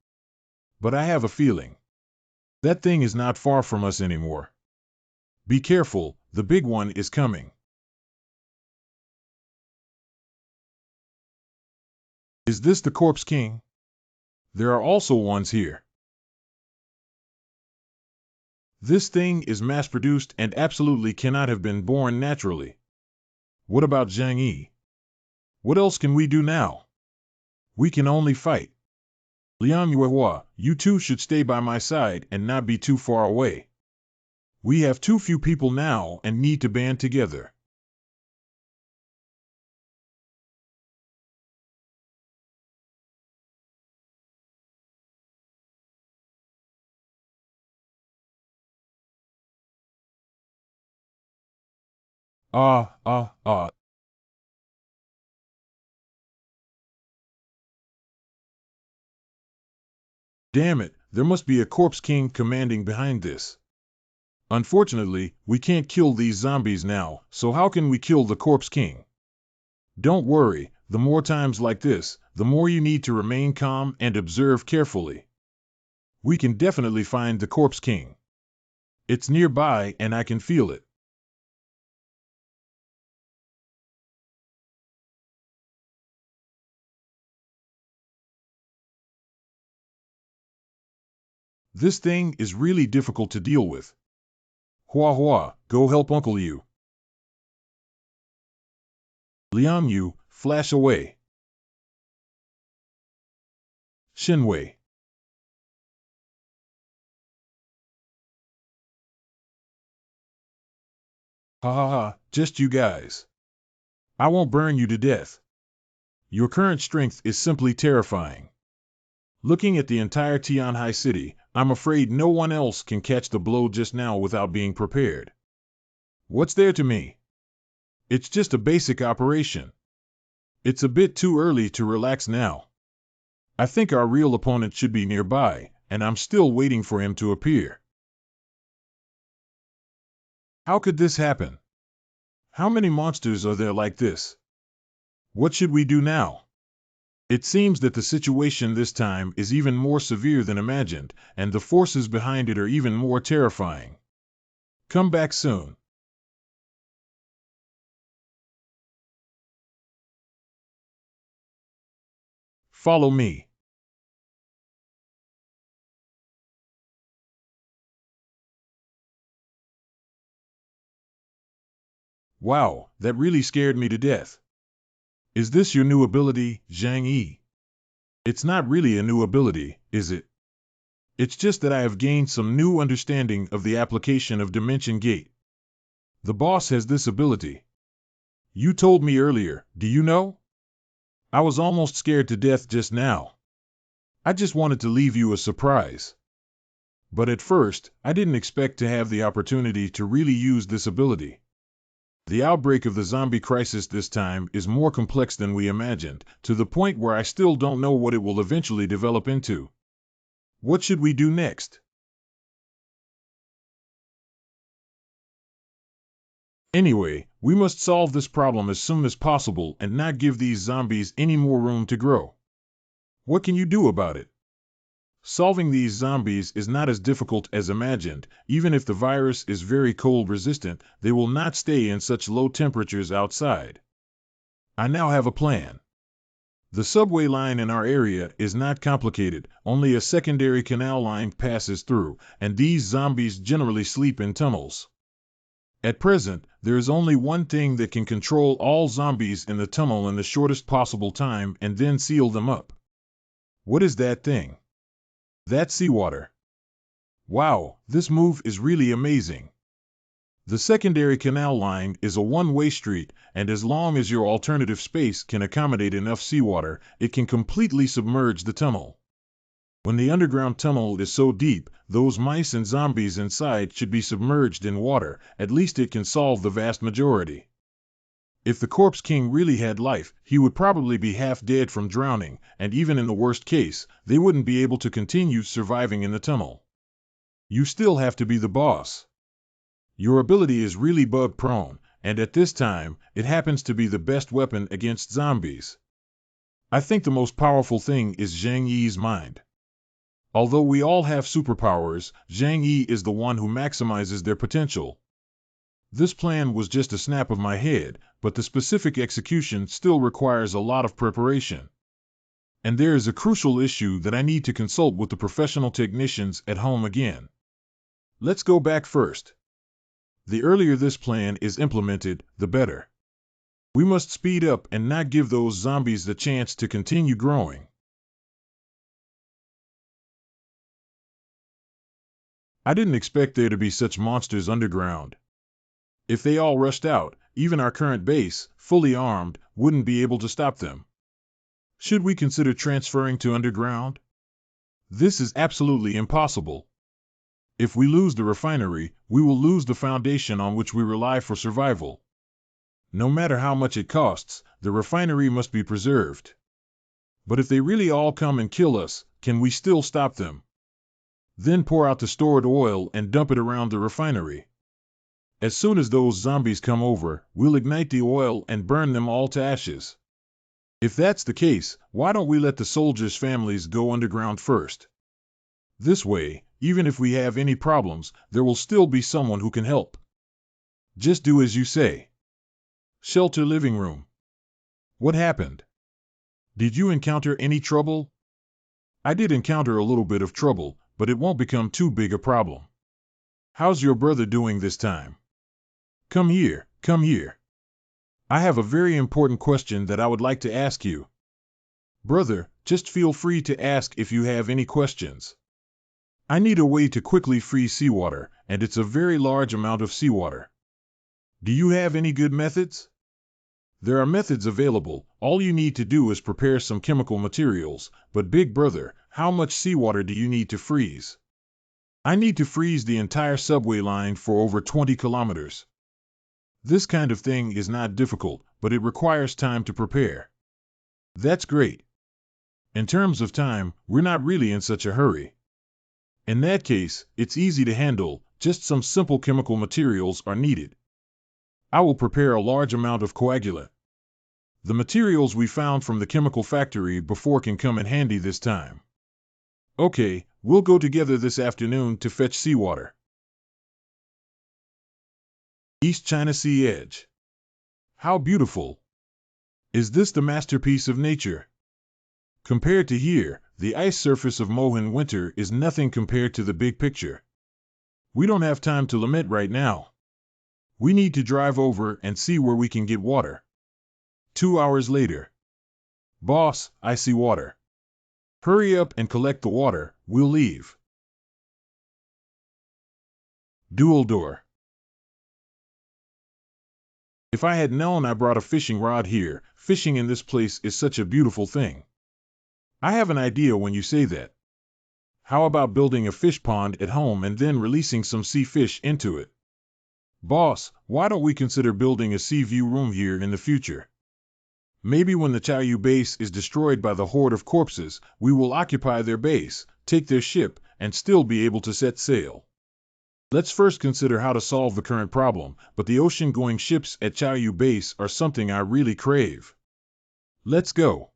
But I have a feeling. That thing is not far from us anymore. Be careful, the big one is coming. Is this the Corpse King? There are also ones here. This thing is mass-produced and absolutely cannot have been born naturally. What about Zhang Yi? What else can we do now? We can only fight. MANHWA, you two should stay by my side and not be too far away. We have too few people now and need to band together. Ah. Damn it, there must be a Corpse King commanding behind this. Unfortunately, we can't kill these zombies now, so how can we kill the Corpse King? Don't worry, the more times like this, the more you need to remain calm and observe carefully. We can definitely find the Corpse King. It's nearby and I can feel it. This thing is really difficult to deal with. Hua, go help Uncle Yu. Liang Yu, flash away. Shinwei. Ha, just you guys. I won't burn you to death. Your current strength is simply terrifying. Looking at the entire Tianhai city, I'm afraid no one else can catch the blow just now without being prepared. What's there to me? It's just a basic operation. It's a bit too early to relax now. I think our real opponent should be nearby, and I'm still waiting for him to appear. How could this happen? How many monsters are there like this? What should we do now? It seems that the situation this time is even more severe than imagined, and the forces behind it are even more terrifying. Come back soon. Follow me. Wow, that really scared me to death. Is this your new ability, Zhang Yi? It's not really a new ability, is it? It's just that I have gained some new understanding of the application of Dimension Gate. The boss has this ability. You told me earlier, do you know? I was almost scared to death just now. I just wanted to leave you a surprise. But at first, I didn't expect to have the opportunity to really use this ability. The outbreak of the zombie crisis this time is more complex than we imagined, to the point where I still don't know what it will eventually develop into. What should we do next? Anyway, we must solve this problem as soon as possible and not give these zombies any more room to grow. What can you do about it? Solving these zombies is not as difficult as imagined. Even if the virus is very cold resistant, they will not stay in such low temperatures outside. I now have a plan. The subway line in our area is not complicated, only a secondary canal line passes through, and these zombies generally sleep in tunnels. At present, there is only one thing that can control all zombies in the tunnel in the shortest possible time and then seal them up. What is that thing? That's seawater. Wow, this move is really amazing. The secondary canal line is a one-way street, and as long as your alternative space can accommodate enough seawater, it can completely submerge the tunnel. When the underground tunnel is so deep, those mice and zombies inside should be submerged in water. At least it can solve the vast majority. If the Corpse King really had life, he would probably be half dead from drowning, and even in the worst case, they wouldn't be able to continue surviving in the tunnel. You still have to be the boss. Your ability is really bug-prone, and at this time, it happens to be the best weapon against zombies. I think the most powerful thing is Zhang Yi's mind. Although we all have superpowers, Zhang Yi is the one who maximizes their potential. This plan was just a snap of my head, but the specific execution still requires a lot of preparation. And there is a crucial issue that I need to consult with the professional technicians at home again. Let's go back first. The earlier this plan is implemented, the better. We must speed up and not give those zombies the chance to continue growing. I didn't expect there to be such monsters underground. If they all rushed out, even our current base, fully armed, wouldn't be able to stop them. Should we consider transferring to underground? This is absolutely impossible. If we lose the refinery, we will lose the foundation on which we rely for survival. No matter how much it costs, the refinery must be preserved. But if they really all come and kill us, can we still stop them? Then pour out the stored oil and dump it around the refinery. As soon as those zombies come over, we'll ignite the oil and burn them all to ashes. If that's the case, why don't we let the soldiers' families go underground first? This way, even if we have any problems, there will still be someone who can help. Just do as you say. Shelter living room. What happened? Did you encounter any trouble? I did encounter a little bit of trouble, but it won't become too big a problem. How's your brother doing this time? Come here, come here. I have a very important question that I would like to ask you. Brother, just feel free to ask if you have any questions. I need a way to quickly freeze seawater, and it's a very large amount of seawater. Do you have any good methods? There are methods available. All you need to do is prepare some chemical materials, but big brother, how much seawater do you need to freeze? I need to freeze the entire subway line for over 20 kilometers. This kind of thing is not difficult, but it requires time to prepare. That's great. In terms of time, we're not really in such a hurry. In that case, it's easy to handle, just some simple chemical materials are needed. I will prepare a large amount of coagulant. The materials we found from the chemical factory before can come in handy this time. Okay, we'll go together this afternoon to fetch seawater. East China Sea Edge. How beautiful! Is this the masterpiece of nature? Compared to here, the ice surface of Mohin winter is nothing compared to the big picture. We don't have time to lament right now. We need to drive over and see where we can get water. 2 hours later. Boss, I see water. Hurry up and collect the water, we'll leave. Dual door. If I had known I brought a fishing rod here, fishing in this place is such a beautiful thing. I have an idea when you say that. How about building a fish pond at home and then releasing some sea fish into it? Boss, why don't we consider building a sea view room here in the future? Maybe when the Chaoyu base is destroyed by the horde of corpses, we will occupy their base, take their ship, and still be able to set sail. Let's first consider how to solve the current problem, but the ocean-going ships at Chaoyu base are something I really crave. Let's go.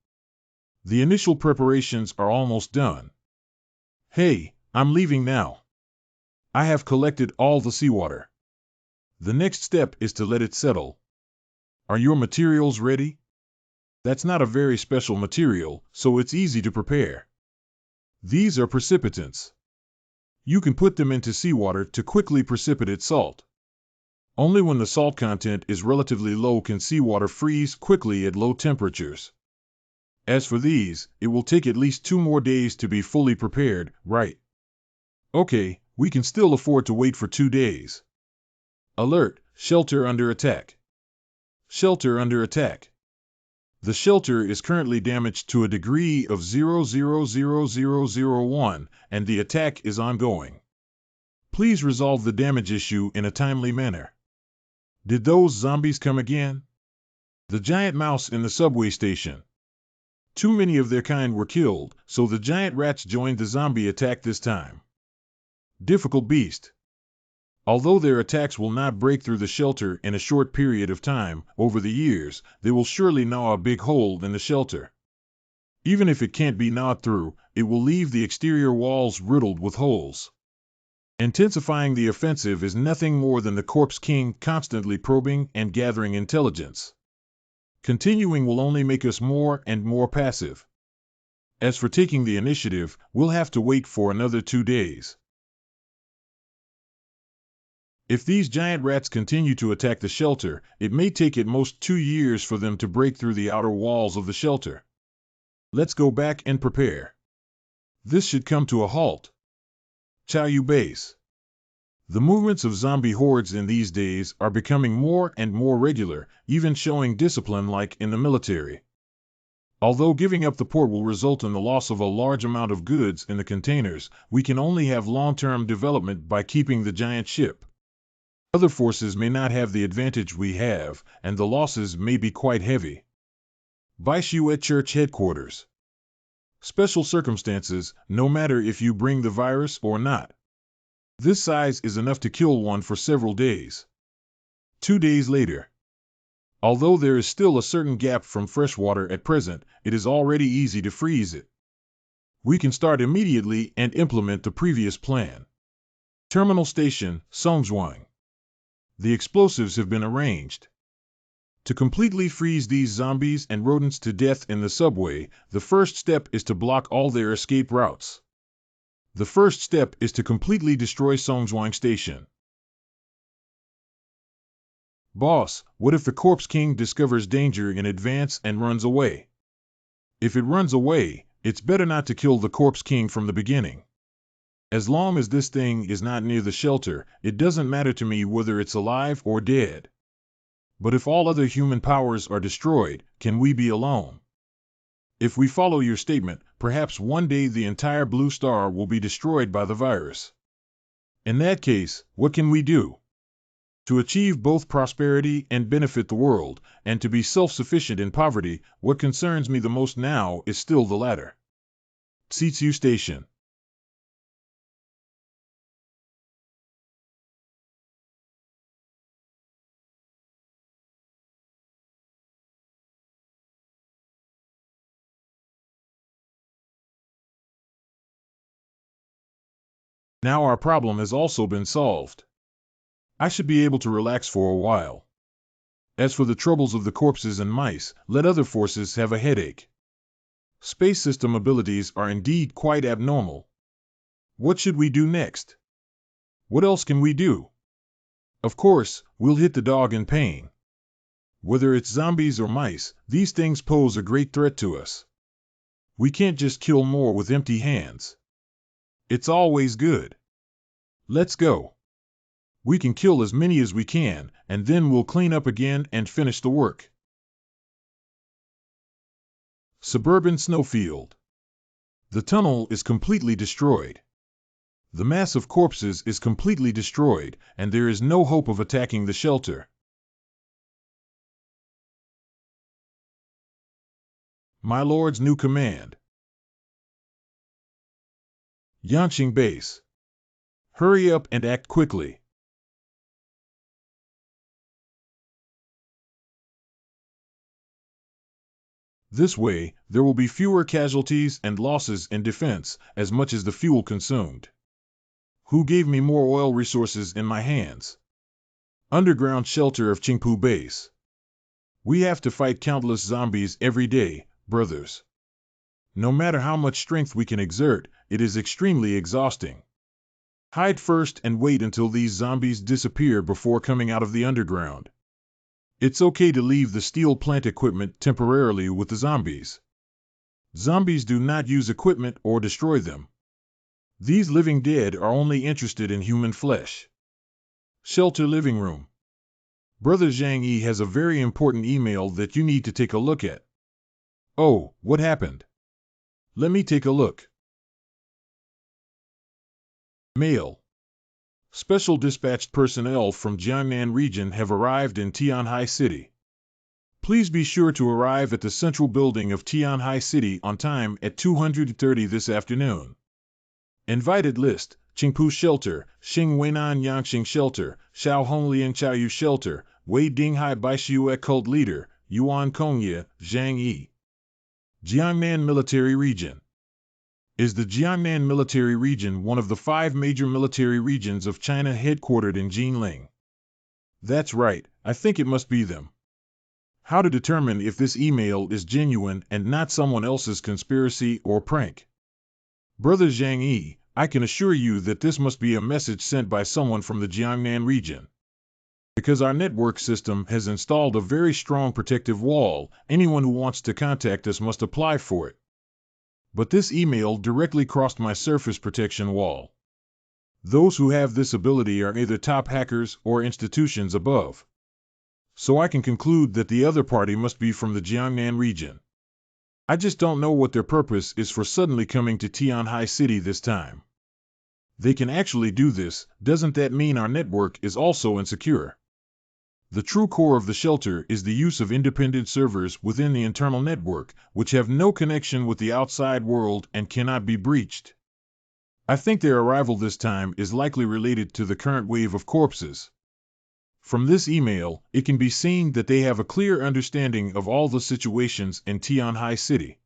The initial preparations are almost done. Hey, I'm leaving now. I have collected all the seawater. The next step is to let it settle. Are your materials ready? That's not a very special material, so it's easy to prepare. These are precipitants. You can put them into seawater to quickly precipitate salt. Only when the salt content is relatively low can seawater freeze quickly at low temperatures. As for these, it will take at least 2 more days to be fully prepared, right? Okay, we can still afford to wait for 2 days. Alert! Shelter under attack. Shelter under attack. The shelter is currently damaged to a degree of 0.00001, and the attack is ongoing. Please resolve the damage issue in a timely manner. Did those zombies come again? The giant mouse in the subway station. Too many of their kind were killed, so the giant rats joined the zombie attack this time. Difficult beast. Although their attacks will not break through the shelter in a short period of time, over the years, they will surely gnaw a big hole in the shelter. Even if it can't be gnawed through, it will leave the exterior walls riddled with holes. Intensifying the offensive is nothing more than the Corpse King constantly probing and gathering intelligence. Continuing will only make us more and more passive. As for taking the initiative, we'll have to wait for another 2 days. If these giant rats continue to attack the shelter, it may take at most 2 years for them to break through the outer walls of the shelter. Let's go back and prepare. This should come to a halt. Chaoyu Base. The movements of zombie hordes in these days are becoming more and more regular, even showing discipline like in the military. Although giving up the port will result in the loss of a large amount of goods in the containers, we can only have long-term development by keeping the giant ship. Other forces may not have the advantage we have, and the losses may be quite heavy. Baishuet Church Headquarters. Special circumstances, no matter if you bring the virus or not. This size is enough to kill one for several days. 2 days later. Although there is still a certain gap from fresh water at present, it is already easy to freeze it. We can start immediately and implement the previous plan. Terminal Station, Songzhuang. The explosives have been arranged. To completely freeze these zombies and rodents to death in the subway, the first step is to block all their escape routes. The first step is to completely destroy Songzhuang Station. Boss, what if the Corpse King discovers danger in advance and runs away? If it runs away, it's better not to kill the Corpse King from the beginning. As long as this thing is not near the shelter, it doesn't matter to me whether it's alive or dead. But if all other human powers are destroyed, can we be alone? If we follow your statement, perhaps one day the entire blue star will be destroyed by the virus. In that case, what can we do? To achieve both prosperity and benefit the world, and to be self-sufficient in poverty, what concerns me the most now is still the latter. Seatsu Station. Now our problem has also been solved. I should be able to relax for a while. As for the troubles of the corpses and mice, let other forces have a headache. Space system abilities are indeed quite abnormal. What should we do next? What else can we do? Of course, we'll hit the dog in pain. Whether it's zombies or mice, these things pose a great threat to us. We can't just kill more with empty hands. It's always good. Let's go. We can kill as many as we can, and then we'll clean up again and finish the work. Suburban snowfield. The tunnel is completely destroyed. The mass of corpses is completely destroyed, and there is no hope of attacking the shelter. My lord's new command. Yanqing Base. Hurry up and act quickly. This way, there will be fewer casualties and losses in defense, as much as the fuel consumed. Who gave me more oil resources in my hands? Underground shelter of Qingpu Base. We have to fight countless zombies every day, brothers. No matter how much strength we can exert, it is extremely exhausting. Hide first and wait until these zombies disappear before coming out of the underground. It's okay to leave the steel plant equipment temporarily with the zombies. Zombies do not use equipment or destroy them. These living dead are only interested in human flesh. Shelter living room. Brother Zhang Yi has a very important email that you need to take a look at. Oh, what happened? Let me take a look. Mail. Special dispatched personnel from Jiangnan region have arrived in Tianhai City. Please be sure to arrive at the central building of Tianhai City on time at 2:30 this afternoon. Invited list: Qingpu Shelter, Xing Weinan Yangxing Shelter, Xiao Hongliang Chaoyu Shelter, Wei Dinghai Baishiue Cult Leader, Yuan Kongye, Zhang Yi. Jiangnan Military Region. Is the Jiangnan Military Region one of the 5 major military regions of China headquartered in Jinling? That's right, I think it must be them. How to determine if this email is genuine and not someone else's conspiracy or prank? Brother Zhang Yi, I can assure you that this must be a message sent by someone from the Jiangnan region. Because our network system has installed a very strong protective wall, anyone who wants to contact us must apply for it. But this email directly crossed my surface protection wall. Those who have this ability are either top hackers or institutions above. So I can conclude that the other party must be from the Jiangnan region. I just don't know what their purpose is for suddenly coming to Tianhai City this time. They can actually do this, doesn't that mean our network is also insecure? The true core of the shelter is the use of independent servers within the internal network, which have no connection with the outside world and cannot be breached. I think their arrival this time is likely related to the current wave of corpses. From this email, it can be seen that they have a clear understanding of all the situations in Tianhai City.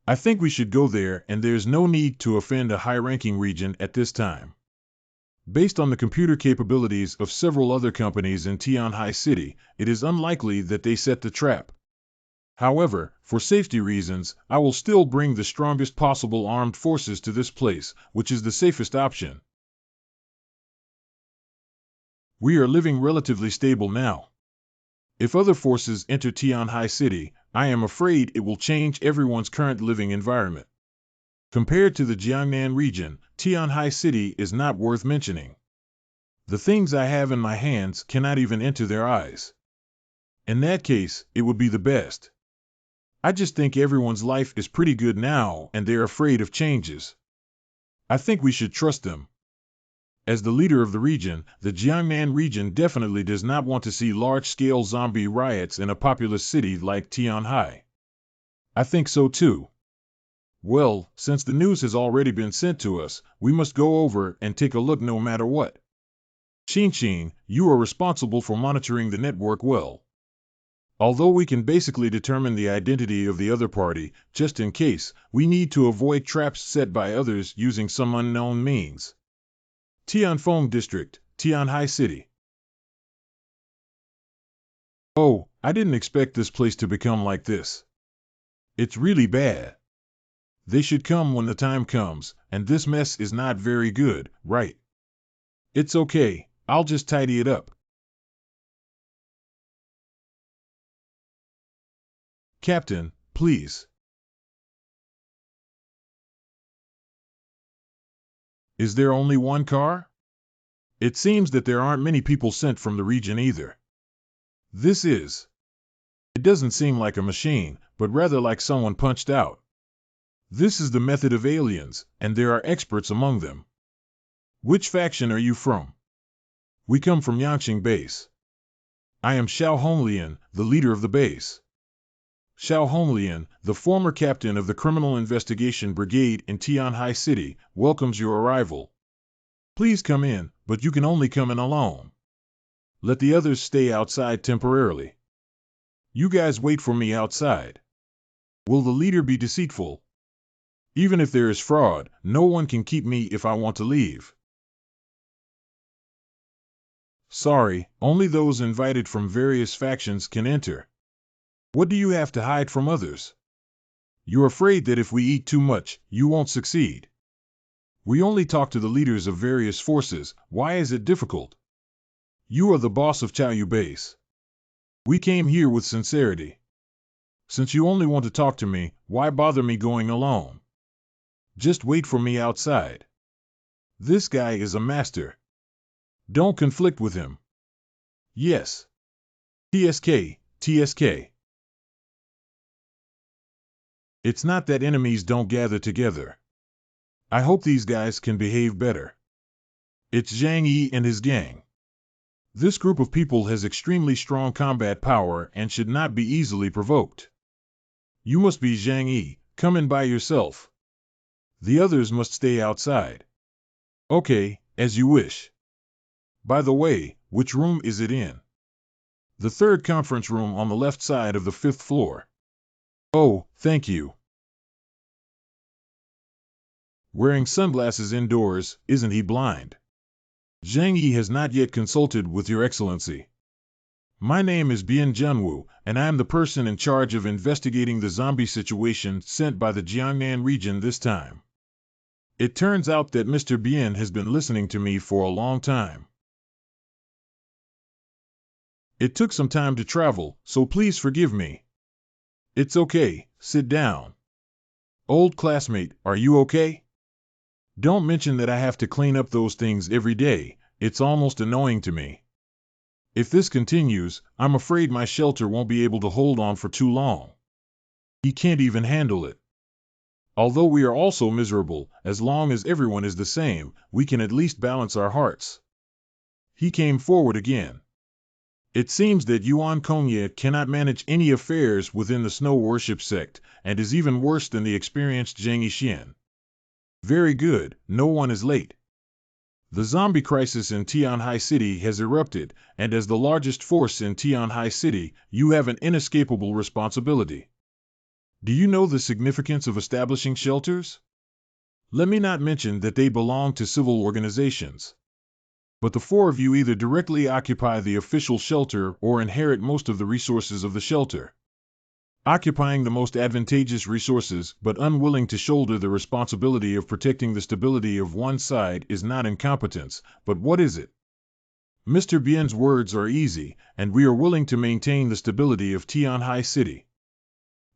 I think we should go there, and there's no need to offend a high-ranking region at this time. Based on the computer capabilities of several other companies in Tianhai City, it is unlikely that they set the trap. However, for safety reasons, I will still bring the strongest possible armed forces to this place, which is the safest option. We are living relatively stable now. If other forces enter Tianhai City, I am afraid it will change everyone's current living environment. Compared to the Jiangnan region, Tianhai City is not worth mentioning. The things I have in my hands cannot even enter their eyes. In that case, it would be the best. I just think everyone's life is pretty good now and they're afraid of changes. I think we should trust them. As the leader of the region, the Jiangnan region definitely does not want to see large-scale zombie riots in a populous city like Tianhai. I think so too. Well, since the news has already been sent to us, we must go over and take a look no matter what. Xin, you are responsible for monitoring the network well. Although we can basically determine the identity of the other party, just in case, we need to avoid traps set by others using some unknown means. Tianfeng District, Tianhai City. Oh, I didn't expect this place to become like this. It's really bad. They should come when the time comes, and this mess is not very good, right? It's okay, I'll just tidy it up. Captain, please. Is there only one car? It seems that there aren't many people sent from the region either. This is. It doesn't seem like a machine, but rather like someone punched out. This is the method of aliens, and there are experts among them. Which faction are you from? We come from Yangqing Base. I am Xiao Honglian, the leader of the base. Xiao Honglian, the former captain of the Criminal Investigation Brigade in Tianhai City, welcomes your arrival. Please come in, but you can only come in alone. Let the others stay outside temporarily. You guys wait for me outside. Will the leader be deceitful? Even if there is fraud, no one can keep me if I want to leave. Sorry, only those invited from various factions can enter. What do you have to hide from others? You're afraid that if we eat too much, you won't succeed. We only talk to the leaders of various forces, why is it difficult? You are the boss of Chaoyu Base. We came here with sincerity. Since you only want to talk to me, why bother me going alone? Just wait for me outside. This guy is a master. Don't conflict with him. Yes. TSK, TSK. It's not that enemies don't gather together. I hope these guys can behave better. It's Zhang Yi and his gang. This group of people has extremely strong combat power and should not be easily provoked. You must be Zhang Yi, come in by yourself. The others must stay outside. Okay, as you wish. By the way, which room is it in? The third conference room on the left side of the 5th floor. Oh, thank you. Wearing sunglasses indoors, isn't he blind? Zhang Yi has not yet consulted with Your Excellency. My name is Bian Junwu, and I am the person in charge of investigating the zombie situation sent by the Jiangnan region this time. It turns out that Mr. Bian has been listening to me for a long time. It took some time to travel, so please forgive me. It's okay, sit down. Old classmate, are you okay? Don't mention that I have to clean up those things every day, it's almost annoying to me. If this continues, I'm afraid my shelter won't be able to hold on for too long. He can't even handle it. Although we are also miserable, as long as everyone is the same, we can at least balance our hearts. He came forward again. It seems that Yuan Kongye cannot manage any affairs within the snow worship sect, and is even worse than the experienced Zhang Yixian. Very good, no one is late. The zombie crisis in Tianhai City has erupted, and as the largest force in Tianhai City, you have an inescapable responsibility. Do you know the significance of establishing shelters? Let me not mention that they belong to civil organizations. But the four of you either directly occupy the official shelter or inherit most of the resources of the shelter. Occupying the most advantageous resources but unwilling to shoulder the responsibility of protecting the stability of one side is not incompetence, but what is it? Mr. Bien's words are easy, and we are willing to maintain the stability of Tianhai City.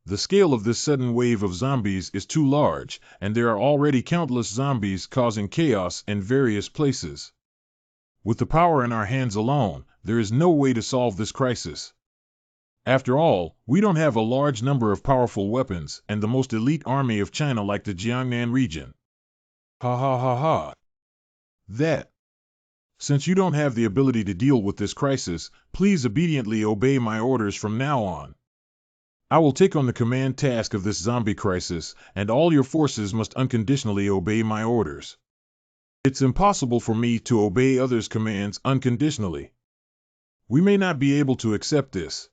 The scale of this sudden wave of zombies is too large, and there are already countless zombies causing chaos in various places. With the power in our hands alone, there is no way to solve this crisis. After all, we don't have a large number of powerful weapons and the most elite army of China like the Jiangnan region. Ha ha ha ha. That. Since you don't have the ability to deal with this crisis, please obediently obey my orders from now on. I will take on the command task of this zombie crisis, and all your forces must unconditionally obey my orders. It's impossible for me to obey others' commands unconditionally. We may not be able to accept this.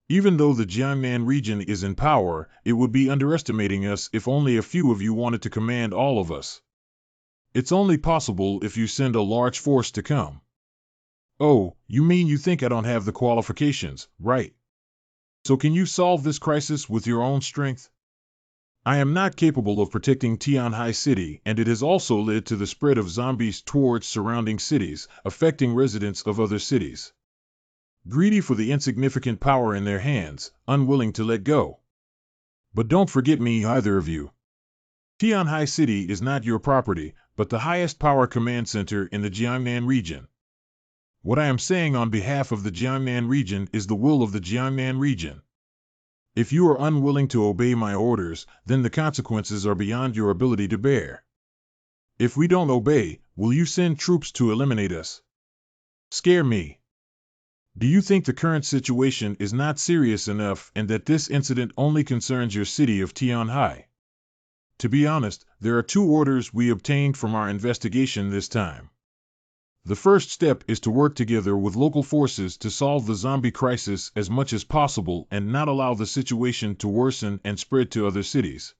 Even though the Jiangnan region is in power, it would be underestimating us if only a few of you wanted to command all of us. It's only possible if you send a large force to come. Oh, you mean you think I don't have the qualifications, right? So can you solve this crisis with your own strength? I am not capable of protecting Tianhai City, and it has also led to the spread of zombies towards surrounding cities, affecting residents of other cities. Greedy for the insignificant power in their hands, unwilling to let go. But don't forget me, either of you. Tianhai City is not your property, but the highest power command center in the Jiangnan region. What I am saying on behalf of the Jiangnan region is the will of the Jiangnan region. If you are unwilling to obey my orders, then the consequences are beyond your ability to bear. If we don't obey, will you send troops to eliminate us? Scare me. Do you think the current situation is not serious enough and that this incident only concerns your city of Tianhai? To be honest, there are two orders we obtained from our investigation this time. The first step is to work together with local forces to solve the zombie crisis as much as possible and not allow the situation to worsen and spread to other cities.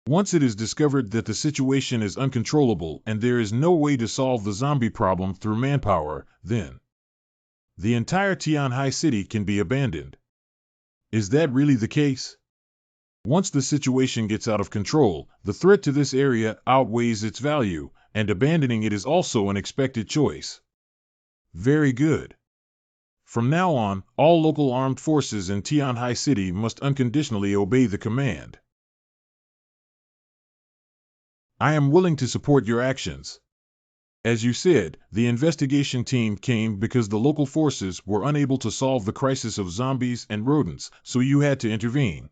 Once it is discovered that the situation is uncontrollable and there is no way to solve the zombie problem through manpower, then the entire Tianhai City can be abandoned. Is that really the case? Once the situation gets out of control, the threat to this area outweighs its value, and abandoning it is also an expected choice. Very good. From now on, all local armed forces in Tianhai City must unconditionally obey the command. I am willing to support your actions. As you said, the investigation team came because the local forces were unable to solve the crisis of zombies and rodents, so you had to intervene.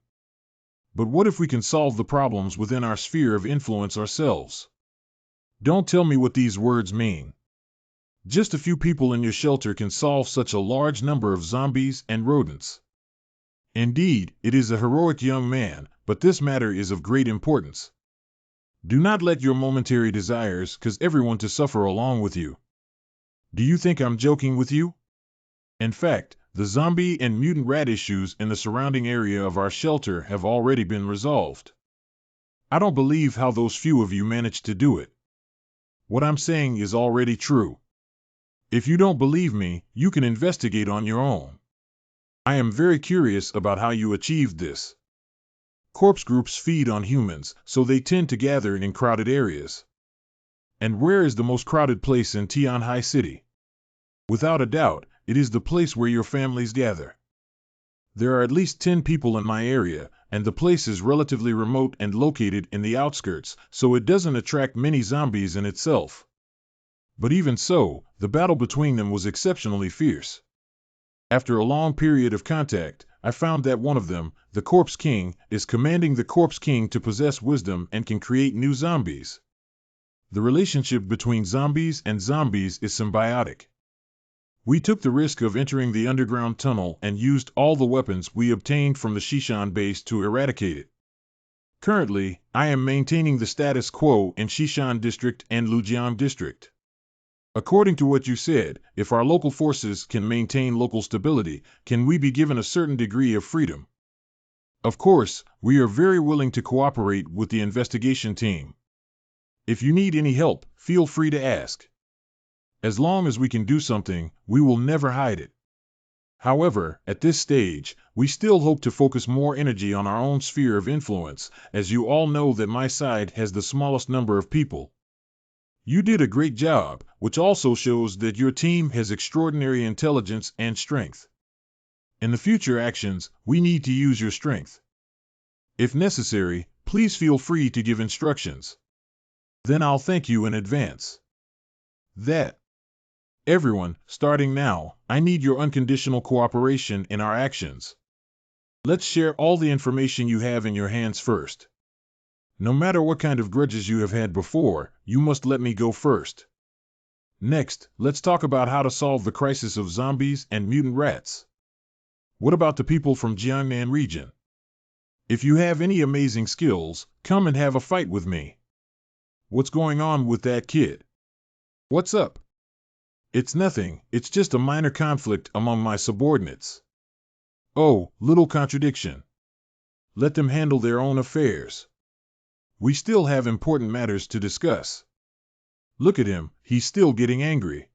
But what if we can solve the problems within our sphere of influence ourselves? Don't tell me what these words mean. Just a few people in your shelter can solve such a large number of zombies and rodents. Indeed, it is a heroic young man, but this matter is of great importance. Do not let your momentary desires cause everyone to suffer along with you. Do you think I'm joking with you? In fact, the zombie and mutant rat issues in the surrounding area of our shelter have already been resolved. I don't believe how those few of you managed to do it. What I'm saying is already true. If you don't believe me, you can investigate on your own. I am very curious about how you achieved this. Corpse groups feed on humans, so they tend to gather in crowded areas. And where is the most crowded place in Tianhai City? Without a doubt, it is the place where your families gather. There are at least 10 people in my area, and the place is relatively remote and located in the outskirts, so it doesn't attract many zombies in itself. But even so, the battle between them was exceptionally fierce. After a long period of contact, I found that one of them, the Corpse King, is commanding the Corpse King to possess wisdom and can create new zombies. The relationship between zombies and zombies is symbiotic. We took the risk of entering the underground tunnel and used all the weapons we obtained from the Shishan base to eradicate it. Currently, I am maintaining the status quo in Shishan District and Lujiang District. According to what you said, if our local forces can maintain local stability, can we be given a certain degree of freedom? Of course, we are very willing to cooperate with the investigation team. If you need any help, feel free to ask. As long as we can do something, we will never hide it. However, at this stage, we still hope to focus more energy on our own sphere of influence, as you all know that my side has the smallest number of people. You did a great job, which also shows that your team has extraordinary intelligence and strength. In the future actions, we need to use your strength. If necessary, please feel free to give instructions. Then I'll thank you in advance. Everyone, starting now, I need your unconditional cooperation in our actions. Let's share all the information you have in your hands first. No matter what kind of grudges you have had before, you must let me go first. Next, let's talk about how to solve the crisis of zombies and mutant rats. What about the people from Jiangnan region? If you have any amazing skills, come and have a fight with me. What's going on with that kid? What's up? It's nothing, it's just a minor conflict among my subordinates. Oh, little contradiction. Let them handle their own affairs. We still have important matters to discuss. Look at him, he's still getting angry.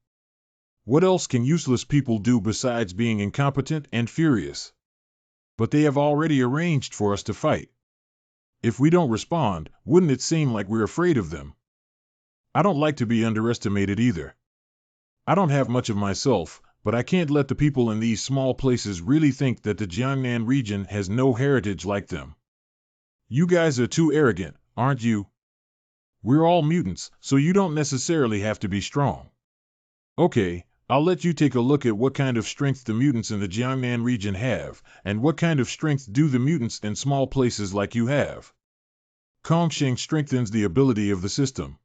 What else can useless people do besides being incompetent and furious? But they have already arranged for us to fight. If we don't respond, wouldn't it seem like we're afraid of them? I don't like to be underestimated either. I don't have much of myself, but I can't let the people in these small places really think that the Jiangnan region has no heritage like them. You guys are too arrogant, aren't you? We're all mutants, so you don't necessarily have to be strong. Okay, I'll let you take a look at what kind of strength the mutants in the Jiangnan region have, and what kind of strength do the mutants in small places like you have. Kongsheng strengthens the ability of the system.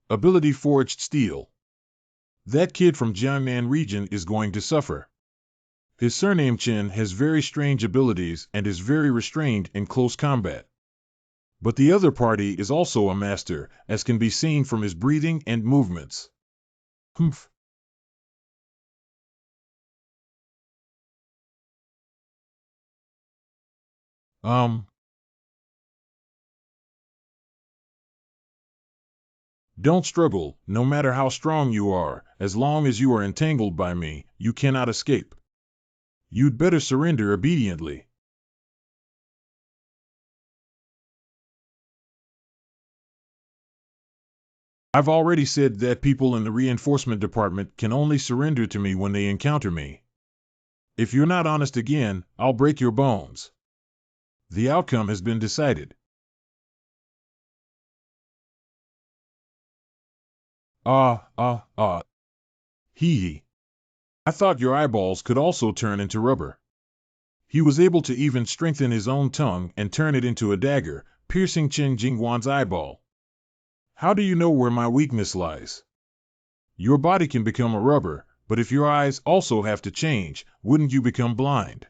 Ability forged steel. That kid from Jiangnan region is going to suffer. His surname Chen has very strange abilities and is very restrained in close combat. But the other party is also a master, as can be seen from his breathing and movements. Humph. Don't struggle, no matter how strong you are, as long as you are entangled by me, you cannot escape. You'd better surrender obediently. I've already said that people in the reinforcement department can only surrender to me when they encounter me. If you're not honest again, I'll break your bones. The outcome has been decided. Ah, ah, ah. Hee. I thought your eyeballs could also turn into rubber. He was able to even strengthen his own tongue and turn it into a dagger, piercing Chen Jingwan's eyeball. How do you know where my weakness lies? Your body can become a rubber, but if your eyes also have to change, wouldn't you become blind?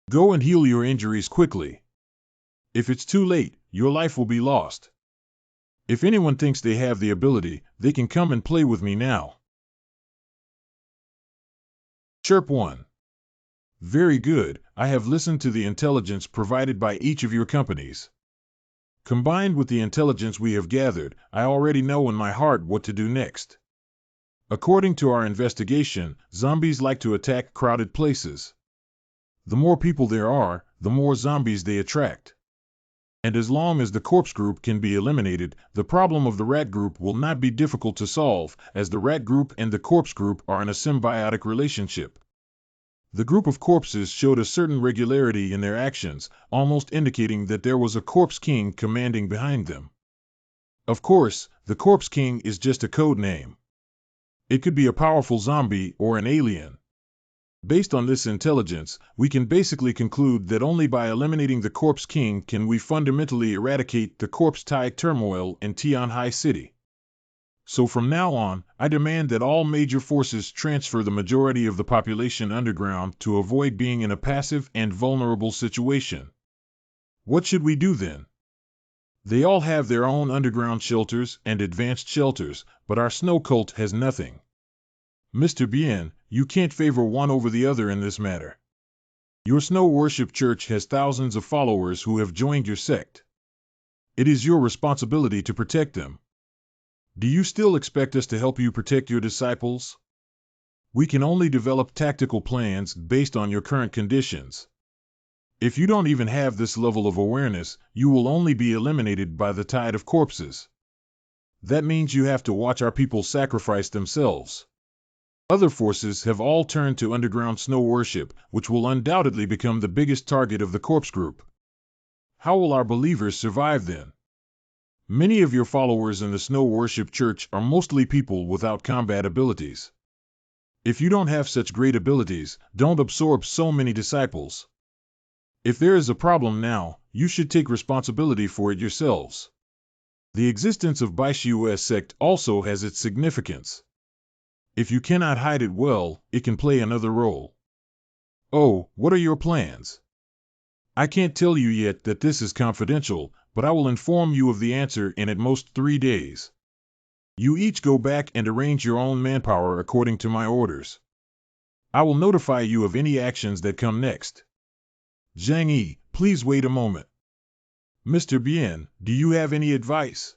Go and heal your injuries quickly. If it's too late, your life will be lost. If anyone thinks they have the ability, they can come and play with me now. Chirp 1. Very good, I have listened to the intelligence provided by each of your companies. Combined with the intelligence we have gathered, I already know in my heart what to do next. According to our investigation, zombies like to attack crowded places. The more people there are, the more zombies they attract. And as long as the corpse group can be eliminated, the problem of the rat group will not be difficult to solve, as the rat group and the corpse group are in a symbiotic relationship. The group of corpses showed a certain regularity in their actions, almost indicating that there was a corpse king commanding behind them. Of course, the corpse king is just a code name. It could be a powerful zombie or an alien. Based on this intelligence, we can basically conclude that only by eliminating the Corpse King can we fundamentally eradicate the corpse-tide turmoil in Tianhai City. So from now on, I demand that all major forces transfer the majority of the population underground to avoid being in a passive and vulnerable situation. What should we do then? They all have their own underground shelters and advanced shelters, but our snow cult has nothing. Mr. Bien, you can't favor one over the other in this matter. Your Snow Worship Church has thousands of followers who have joined your sect. It is your responsibility to protect them. Do you still expect us to help you protect your disciples? We can only develop tactical plans based on your current conditions. If you don't even have this level of awareness, you will only be eliminated by the tide of corpses. That means you have to watch our people sacrifice themselves. Other forces have all turned to underground snow worship, which will undoubtedly become the biggest target of the corpse group. How will our believers survive then? Many of your followers in the snow worship church are mostly people without combat abilities. If you don't have such great abilities, don't absorb so many disciples. If there is a problem now, you should take responsibility for it yourselves. The existence of Baishu's sect also has its significance. If you cannot hide it well, it can play another role. Oh, what are your plans? I can't tell you yet that this is confidential, but I will inform you of the answer in at most 3 days. You each go back and arrange your own manpower according to my orders. I will notify you of any actions that come next. Zhang Yi, please wait a moment. Mr. Bien, do you have any advice?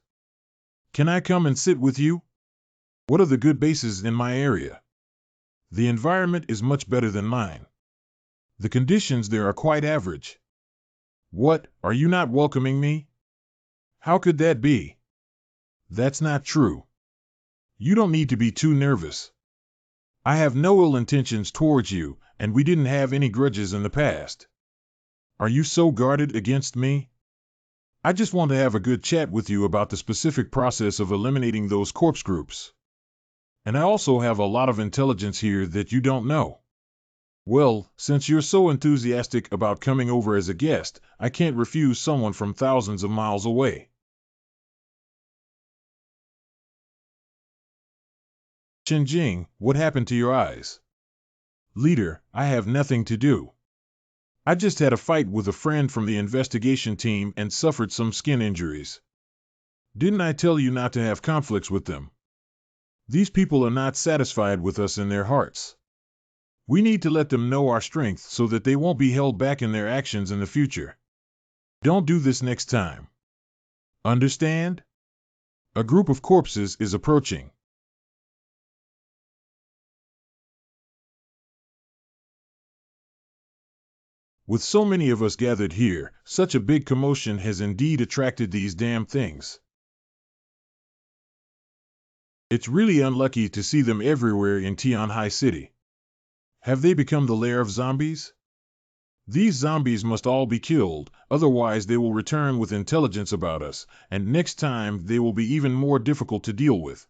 Can I come and sit with you? What are the good bases in my area? The environment is much better than mine. The conditions there are quite average. What, are you not welcoming me? How could that be? That's not true. You don't need to be too nervous. I have no ill intentions towards you, and we didn't have any grudges in the past. Are you so guarded against me? I just want to have a good chat with you about the specific process of eliminating those corpse groups. And I also have a lot of intelligence here that you don't know. Well, since you're so enthusiastic about coming over as a guest, I can't refuse someone from thousands of miles away. Qinjing, what happened to your eyes? Leader, I have nothing to do. I just had a fight with a friend from the investigation team and suffered some skin injuries. Didn't I tell you not to have conflicts with them? These people are not satisfied with us in their hearts. We need to let them know our strength so that they won't be held back in their actions in the future. Don't do this next time. Understand? A group of corpses is approaching. With so many of us gathered here, such a big commotion has indeed attracted these damn things. It's really unlucky to see them everywhere in Tianhai City. Have they become the lair of zombies? These zombies must all be killed, otherwise they will return with intelligence about us, and next time they will be even more difficult to deal with.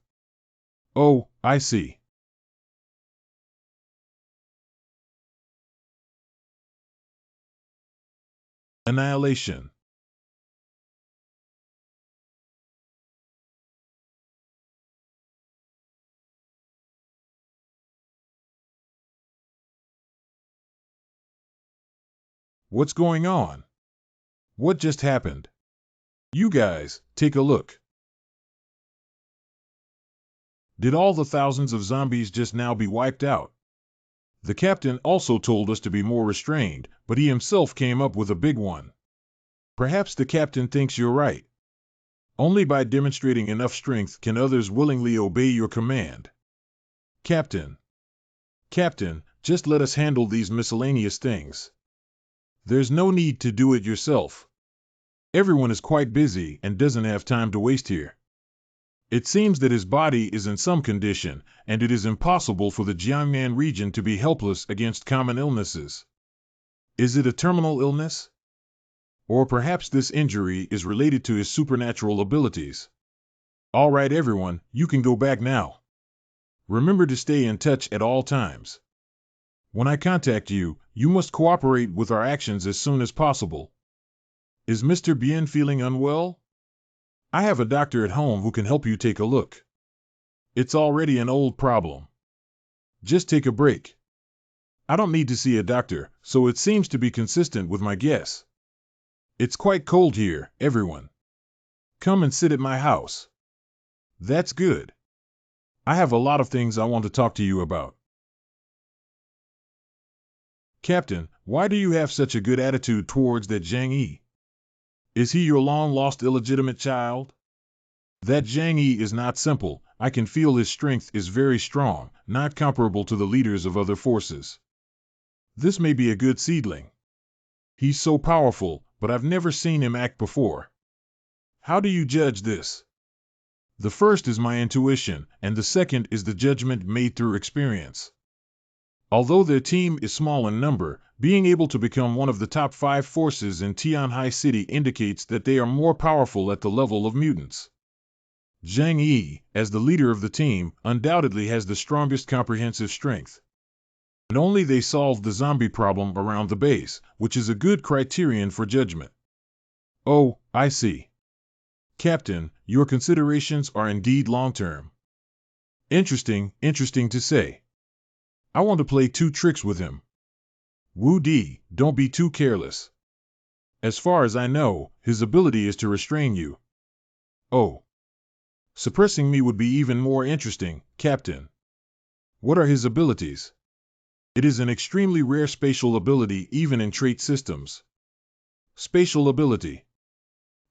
Oh, I see. Annihilation. What's going on? What just happened? You guys, take a look. Did all the thousands of zombies just now be wiped out? The captain also told us to be more restrained, but he himself came up with a big one. Perhaps the captain thinks you're right. Only by demonstrating enough strength can others willingly obey your command. Captain. Captain, just let us handle these miscellaneous things. There's no need to do it yourself. Everyone is quite busy and doesn't have time to waste here. It seems that his body is in some condition, and it is impossible for the Jiangnan region to be helpless against common illnesses. Is it a terminal illness? Or perhaps this injury is related to his supernatural abilities. All right, everyone, you can go back now. Remember to stay in touch at all times. When I contact you, you must cooperate with our actions as soon as possible. Is Mr. Bien feeling unwell? I have a doctor at home who can help you take a look. It's already an old problem. Just take a break. I don't need to see a doctor, so it seems to be consistent with my guess. It's quite cold here, everyone. Come and sit at my house. That's good. I have a lot of things I want to talk to you about. Captain, why do you have such a good attitude towards that Zhang Yi? Is he your long-lost illegitimate child? That Zhang Yi is not simple. I can feel his strength is very strong, not comparable to the leaders of other forces. This may be a good seedling. He's so powerful, but I've never seen him act before. How do you judge this? The first is my intuition, and the second is the judgment made through experience. Although their team is small in number, being able to become one of the top 5 forces in Tianhai City indicates that they are more powerful at the level of mutants. Zhang Yi, as the leader of the team, undoubtedly has the strongest comprehensive strength. And only they solved the zombie problem around the base, which is a good criterion for judgment. Oh, I see. Captain, your considerations are indeed long-term. Interesting to say. I want to play 2 tricks with him. Wu Di, don't be too careless. As far as I know, his ability is to restrain you. Oh. Suppressing me would be even more interesting, Captain. What are his abilities? It is an extremely rare spatial ability even in trait systems. Spatial ability.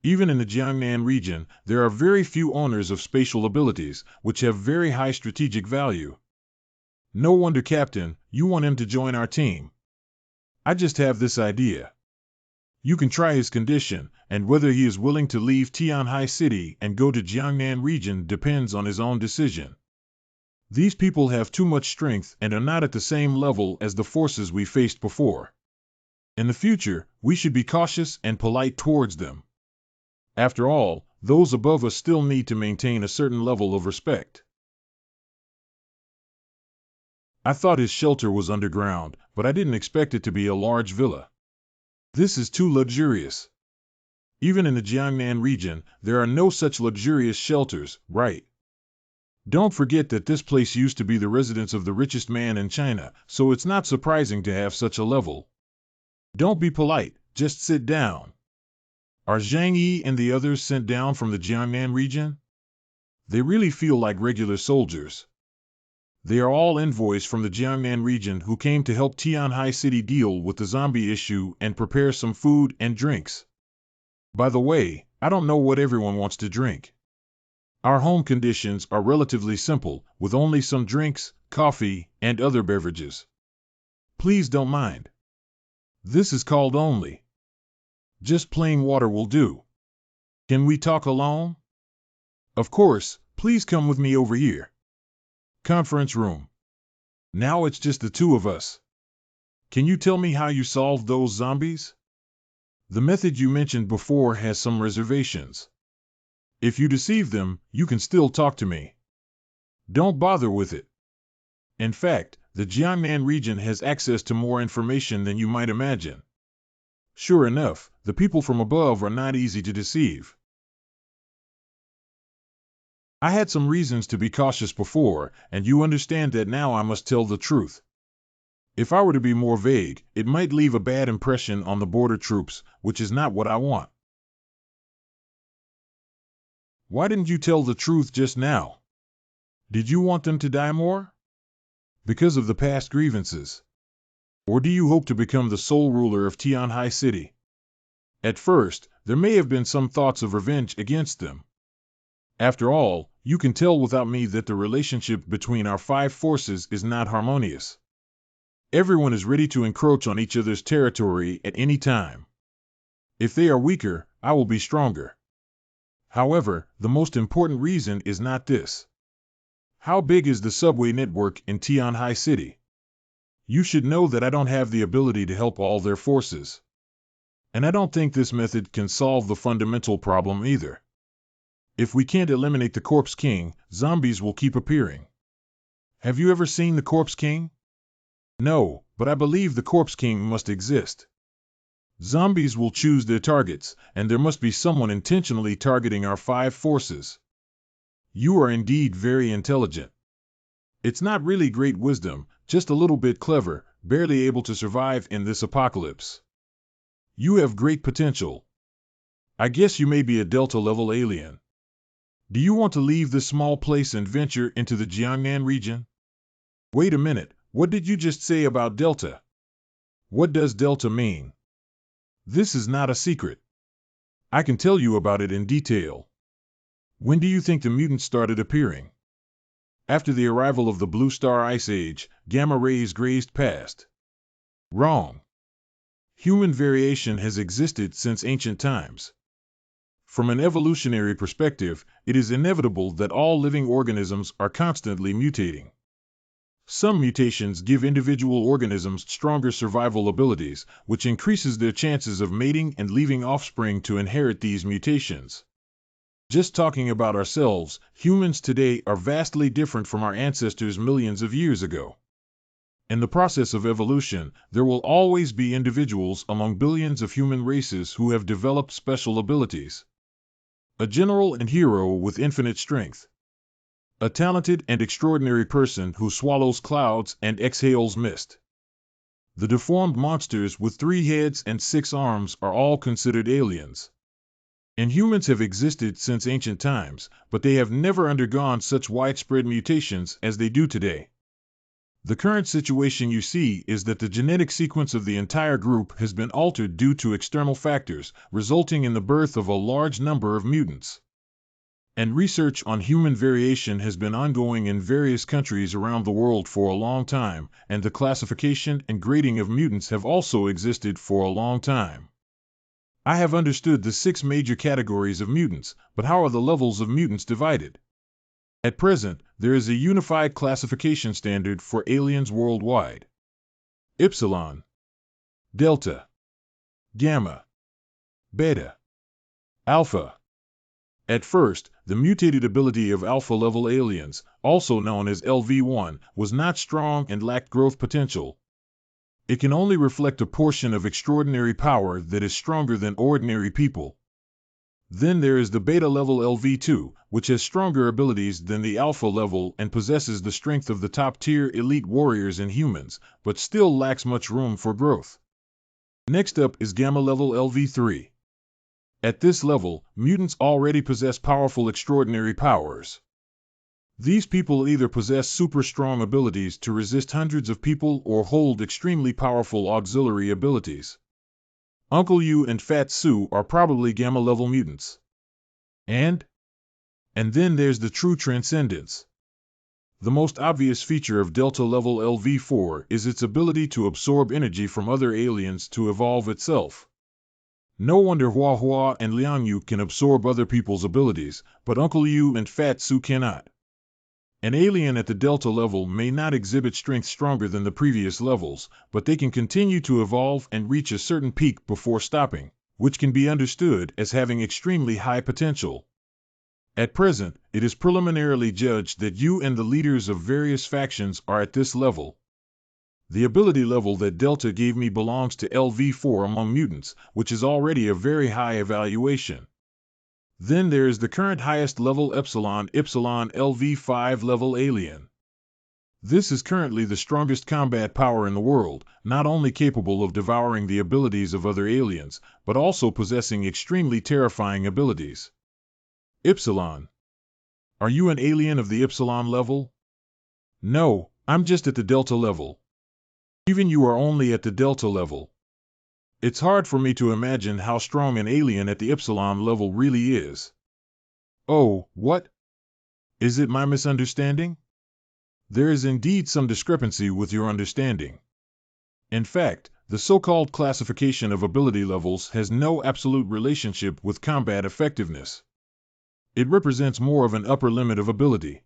Even in the Jiangnan region, there are very few owners of spatial abilities, which have very high strategic value. No wonder, Captain, you want him to join our team. I just have this idea. You can try his condition, and whether he is willing to leave Tianhai City and go to Jiangnan region depends on his own decision. These people have too much strength and are not at the same level as the forces we faced before. In the future, we should be cautious and polite towards them. After all, those above us still need to maintain a certain level of respect. I thought his shelter was underground, but I didn't expect it to be a large villa. This is too luxurious. Even in the Jiangnan region, there are no such luxurious shelters, right? Don't forget that this place used to be the residence of the richest man in China, so it's not surprising to have such a level. Don't be polite, just sit down. Are Zhang Yi and the others sent down from the Jiangnan region? They really feel like regular soldiers. They are all envoys from the Jiangnan region who came to help Tianhai City deal with the zombie issue and prepare some food and drinks. By the way, I don't know what everyone wants to drink. Our home conditions are relatively simple, with only some drinks, coffee, and other beverages. Please don't mind. This is called only. Just plain water will do. Can we talk alone? Of course, please come with me over here. Conference room. Now it's just the 2 of us. Can you tell me how you solved those zombies? The method you mentioned before has some reservations. If you deceive them, you can still talk to me. Don't bother with it. In fact, the Jiangnan region has access to more information than you might imagine. Sure enough, the people from above are not easy to deceive. I had some reasons to be cautious before, and you understand that now I must tell the truth. If I were to be more vague, it might leave a bad impression on the border troops, which is not what I want. Why didn't you tell the truth just now? Did you want them to die more? Because of the past grievances? Or do you hope to become the sole ruler of Tianhai City? At first, there may have been some thoughts of revenge against them. After all, you can tell without me that the relationship between our 5 forces is not harmonious. Everyone is ready to encroach on each other's territory at any time. If they are weaker, I will be stronger. However, the most important reason is not this. How big is the subway network in Tianhai City? You should know that I don't have the ability to help all their forces. And I don't think this method can solve the fundamental problem either. If we can't eliminate the Corpse King, zombies will keep appearing. Have you ever seen the Corpse King? No, but I believe the Corpse King must exist. Zombies will choose their targets, and there must be someone intentionally targeting our 5 forces. You are indeed very intelligent. It's not really great wisdom, just a little bit clever, barely able to survive in this apocalypse. You have great potential. I guess you may be a Delta-level alien. Do you want to leave this small place and venture into the Jiangnan region? Wait a minute, what did you just say about Delta? What does Delta mean? This is not a secret. I can tell you about it in detail. When do you think the mutants started appearing? After the arrival of the Blue Star Ice Age, gamma rays grazed past. Wrong. Human variation has existed since ancient times. From an evolutionary perspective, it is inevitable that all living organisms are constantly mutating. Some mutations give individual organisms stronger survival abilities, which increases their chances of mating and leaving offspring to inherit these mutations. Just talking about ourselves, humans today are vastly different from our ancestors millions of years ago. In the process of evolution, there will always be individuals among billions of human races who have developed special abilities. A general and hero with infinite strength. A talented and extraordinary person who swallows clouds and exhales mist. The deformed monsters with 3 heads and 6 arms are all considered aliens. And humans have existed since ancient times, but they have never undergone such widespread mutations as they do today. The current situation you see is that the genetic sequence of the entire group has been altered due to external factors, resulting in the birth of a large number of mutants. And research on human variation has been ongoing in various countries around the world for a long time, and the classification and grading of mutants have also existed for a long time. I have understood the 6 major categories of mutants, but how are the levels of mutants divided? At present, there is a unified classification standard for aliens worldwide. Epsilon, Delta, Gamma, Beta, Alpha. At first, the mutated ability of alpha-level aliens, also known as LV1, was not strong and lacked growth potential. It can only reflect a portion of extraordinary power that is stronger than ordinary people. Then there is the beta-level LV2, which has stronger abilities than the alpha level and possesses the strength of the top-tier elite warriors and humans, but still lacks much room for growth. Next up is gamma-level LV3. At this level, mutants already possess powerful extraordinary powers. These people either possess super strong abilities to resist hundreds of people or hold extremely powerful auxiliary abilities. Uncle Yu and Fat Sue are probably gamma-level mutants. And then there's the true transcendence. The most obvious feature of Delta-level LV4 is its ability to absorb energy from other aliens to evolve itself. No wonder Hua and Liang Yu can absorb other people's abilities, but Uncle Yu and Fat Sue cannot. An alien at the Delta level may not exhibit strength stronger than the previous levels, but they can continue to evolve and reach a certain peak before stopping, which can be understood as having extremely high potential. At present, it is preliminarily judged that you and the leaders of various factions are at this level. The ability level that Delta gave me belongs to LV4 among mutants, which is already a very high evaluation. Then there is the current highest level Epsilon LV5 level alien. This is currently the strongest combat power in the world, not only capable of devouring the abilities of other aliens, but also possessing extremely terrifying abilities. Epsilon. Are you an alien of the Epsilon level? No, I'm just at the Delta level. Even you are only at the Delta level. It's hard for me to imagine how strong an alien at the Epsilon level really is. Oh, what? Is it my misunderstanding? There is indeed some discrepancy with your understanding. In fact, the so-called classification of ability levels has no absolute relationship with combat effectiveness. It represents more of an upper limit of ability.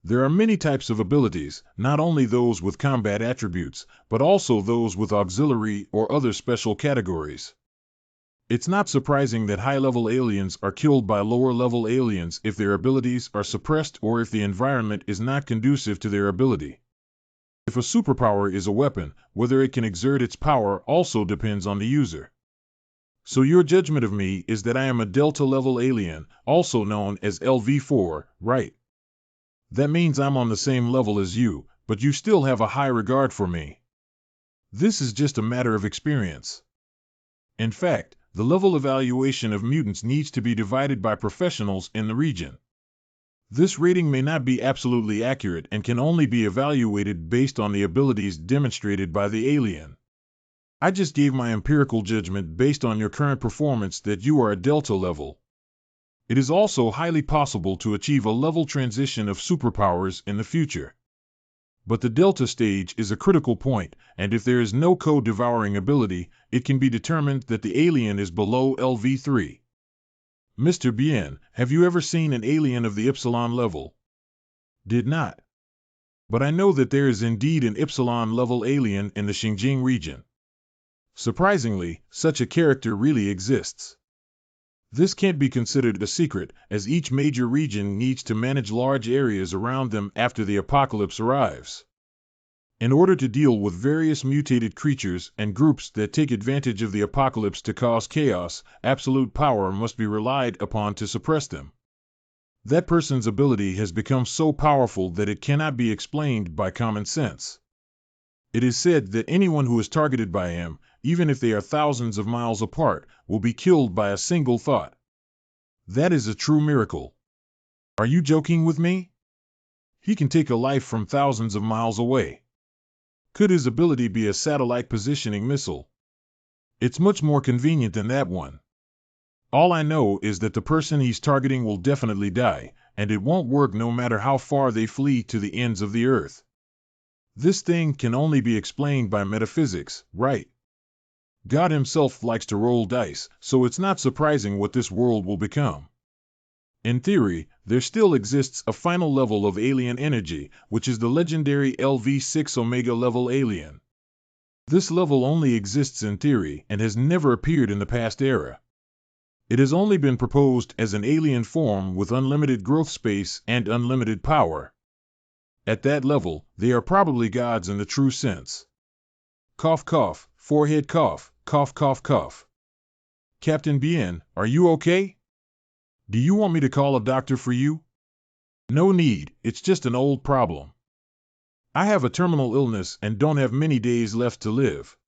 There are many types of abilities, not only those with combat attributes, but also those with auxiliary or other special categories. It's not surprising that high-level aliens are killed by lower-level aliens if their abilities are suppressed or if the environment is not conducive to their ability. If a superpower is a weapon, whether it can exert its power also depends on the user. So your judgment of me is that I am a Delta-level alien, also known as LV4, right? That means I'm on the same level as you, but you still have a high regard for me. This is just a matter of experience. In fact, the level evaluation of mutants needs to be divided by professionals in the region. This rating may not be absolutely accurate and can only be evaluated based on the abilities demonstrated by the alien. I just gave my empirical judgment based on your current performance that you are a Delta level. It is also highly possible to achieve a level transition of superpowers in the future. But the Delta stage is a critical point, and if there is no code-devouring ability, it can be determined that the alien is below LV3. Mr. Bien, have you ever seen an alien of the Epsilon level? Did not. But I know that there is indeed an Epsilon level alien in the Xinjiang region. Surprisingly, such a character really exists. This can't be considered a secret, as each major region needs to manage large areas around them after the apocalypse arrives. In order to deal with various mutated creatures and groups that take advantage of the apocalypse to cause chaos, absolute power must be relied upon to suppress them. That person's ability has become so powerful that it cannot be explained by common sense. It is said that anyone who is targeted by him, even if they are thousands of miles apart, will be killed by a single thought. That is a true miracle. Are you joking with me? He can take a life from thousands of miles away. Could his ability be a satellite positioning missile? It's much more convenient than that one. All I know is that the person he's targeting will definitely die, and it won't work no matter how far they flee to the ends of the earth. This thing can only be explained by metaphysics, right? God himself likes to roll dice, so it's not surprising what this world will become. In theory, there still exists a final level of alien energy, which is the legendary LV6 Omega level alien. This level only exists in theory and has never appeared in the past era. It has only been proposed as an alien form with unlimited growth space and unlimited power. At that level, they are probably gods in the true sense. Cough cough, forehead cough, cough cough cough. Captain Bien, are you okay? Do you want me to call a doctor for you? No need, it's just an old problem. I have a terminal illness and don't have many days left to live.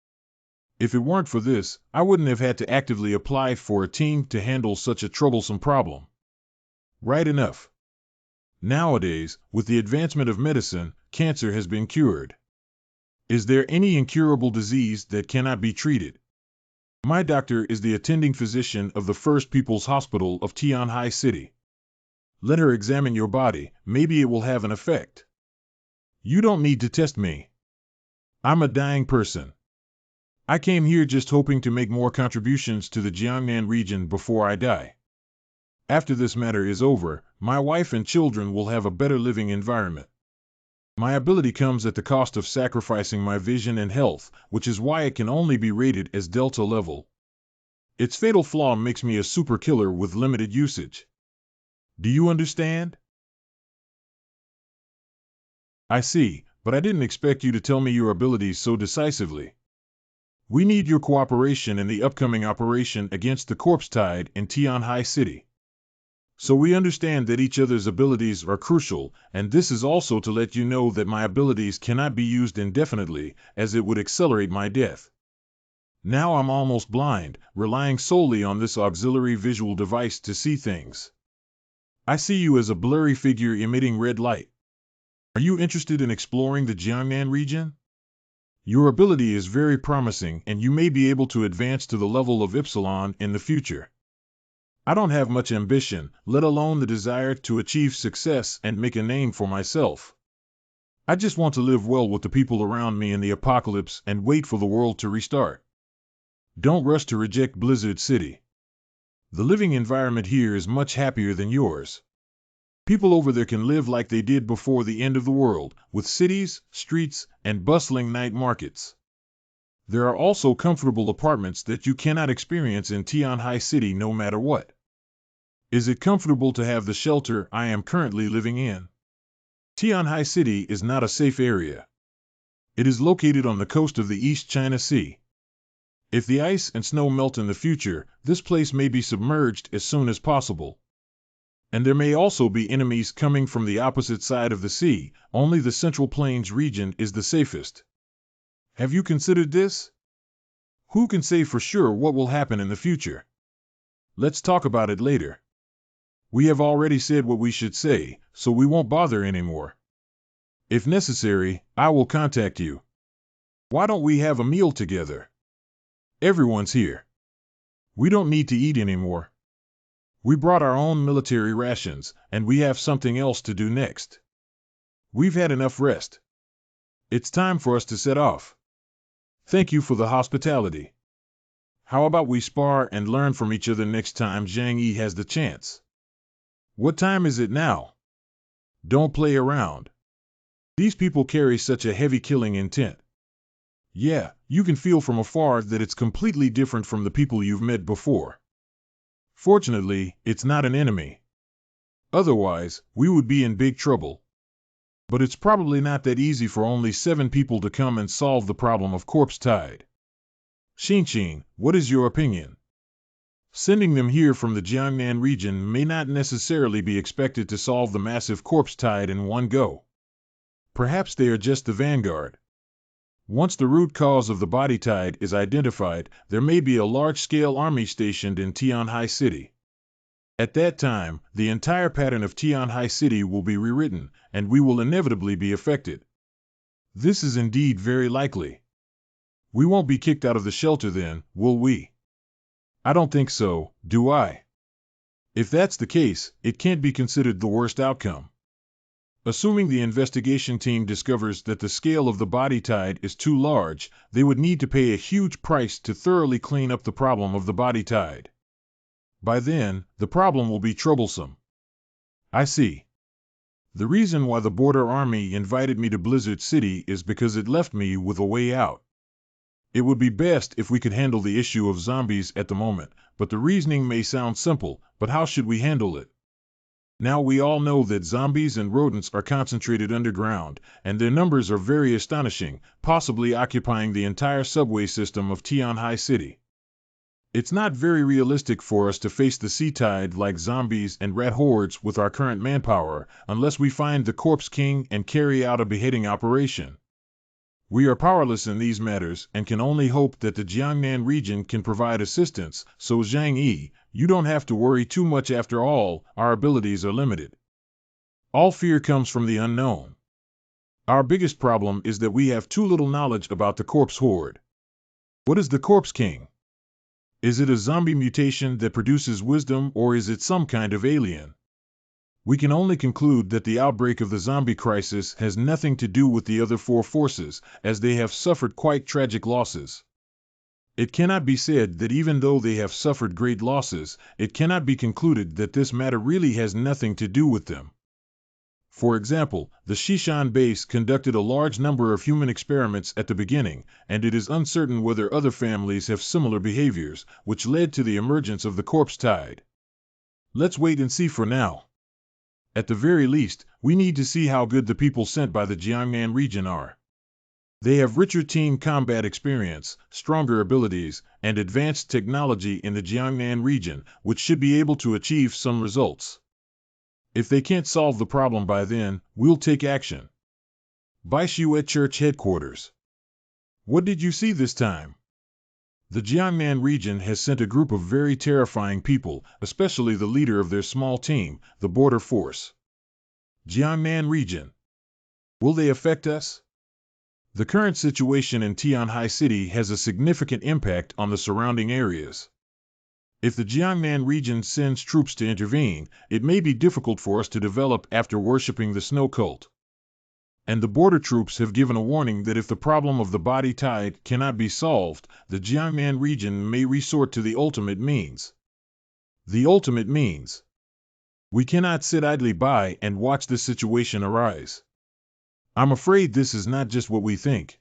If it weren't for this, I wouldn't have had to actively apply for a team to handle such a troublesome problem. Right enough. Nowadays, with the advancement of medicine, cancer has been cured. Is there any incurable disease that cannot be treated? My doctor is the attending physician of the First People's Hospital of Tianhai City. Let her examine your body, maybe it will have an effect. You don't need to test me. I'm a dying person. I came here just hoping to make more contributions to the Jiangnan region before I die. After this matter is over, my wife and children will have a better living environment. My ability comes at the cost of sacrificing my vision and health, which is why it can only be rated as Delta level. Its fatal flaw makes me a super killer with limited usage. Do you understand? I see, but I didn't expect you to tell me your abilities so decisively. We need your cooperation in the upcoming operation against the corpse tide in Tianhai City. So we understand that each other's abilities are crucial, and this is also to let you know that my abilities cannot be used indefinitely, as it would accelerate my death. Now I'm almost blind, relying solely on this auxiliary visual device to see things. I see you as a blurry figure emitting red light. Are you interested in exploring the Jiangnan region? Your ability is very promising, and you may be able to advance to the level of Epsilon in the future. I don't have much ambition, let alone the desire to achieve success and make a name for myself. I just want to live well with the people around me in the apocalypse and wait for the world to restart. Don't rush to reject Blizzard City. The living environment here is much happier than yours. People over there can live like they did before the end of the world, with cities, streets, and bustling night markets. There are also comfortable apartments that you cannot experience in Tianhai City no matter what. Is it comfortable to have the shelter I am currently living in? Tianhai City is not a safe area. It is located on the coast of the East China Sea. If the ice and snow melt in the future, this place may be submerged as soon as possible. And there may also be enemies coming from the opposite side of the sea. Only the Central Plains region is the safest. Have you considered this? Who can say for sure what will happen in the future? Let's talk about it later. We have already said what we should say, so we won't bother anymore. If necessary, I will contact you. Why don't we have a meal together? Everyone's here. We don't need to eat anymore. We brought our own military rations, and we have something else to do next. We've had enough rest. It's time for us to set off. Thank you for the hospitality. How about we spar and learn from each other next time Zhang Yi has the chance? What time is it now? Don't play around. These people carry such a heavy killing intent. Yeah, you can feel from afar that it's completely different from the people you've met before. Fortunately, it's not an enemy. Otherwise, we would be in big trouble. But it's probably not that easy for only 7 people to come and solve the problem of corpse tide. Xinqing, what is your opinion? Sending them here from the Jiangnan region may not necessarily be expected to solve the massive corpse tide in one go. Perhaps they are just the vanguard. Once the root cause of the body tide is identified, there may be a large-scale army stationed in Tianhai City. At that time, the entire pattern of Tianhai City will be rewritten, and we will inevitably be affected. This is indeed very likely. We won't be kicked out of the shelter then, will we? I don't think so, do I? If that's the case, it can't be considered the worst outcome. Assuming the investigation team discovers that the scale of the body tide is too large, they would need to pay a huge price to thoroughly clean up the problem of the body tide. By then, the problem will be troublesome. I see. The reason why the Border Army invited me to Blizzard City is because it left me with a way out. It would be best if we could handle the issue of zombies at the moment, but the reasoning may sound simple, but how should we handle it? Now we all know that zombies and rodents are concentrated underground, and their numbers are very astonishing, possibly occupying the entire subway system of Tianhai City. It's not very realistic for us to face the sea tide like zombies and rat hordes with our current manpower, unless we find the Corpse King and carry out a beheading operation. We are powerless in these matters and can only hope that the Jiangnan region can provide assistance, so Zhang Yi, you don't have to worry too much after all, our abilities are limited. All fear comes from the unknown. Our biggest problem is that we have too little knowledge about the corpse horde. What is the Corpse King? Is it a zombie mutation that produces wisdom, or is it some kind of alien? We can only conclude that the outbreak of the zombie crisis has nothing to do with the other 4 forces, as they have suffered quite tragic losses. It cannot be said that even though they have suffered great losses, it cannot be concluded that this matter really has nothing to do with them. For example, the Shishan base conducted a large number of human experiments at the beginning, and it is uncertain whether other families have similar behaviors, which led to the emergence of the corpse tide. Let's wait and see for now. At the very least, we need to see how good the people sent by the Jiangnan region are. They have richer team combat experience, stronger abilities, and advanced technology in the Jiangnan region, which should be able to achieve some results. If they can't solve the problem by then, we'll take action. Baishu at Church Headquarters. What did you see this time? The Jiangnan region has sent a group of very terrifying people, especially the leader of their small team, the border force. Jiangnan region. Will they affect us? The current situation in Tianhai City has a significant impact on the surrounding areas. If the Jiangnan region sends troops to intervene, it may be difficult for us to develop after worshipping the snow cult. And the border troops have given a warning that if the problem of the body tide cannot be solved, the Jiangnan region may resort to the ultimate means. The ultimate means. We cannot sit idly by and watch this situation arise. I'm afraid this is not just what we think.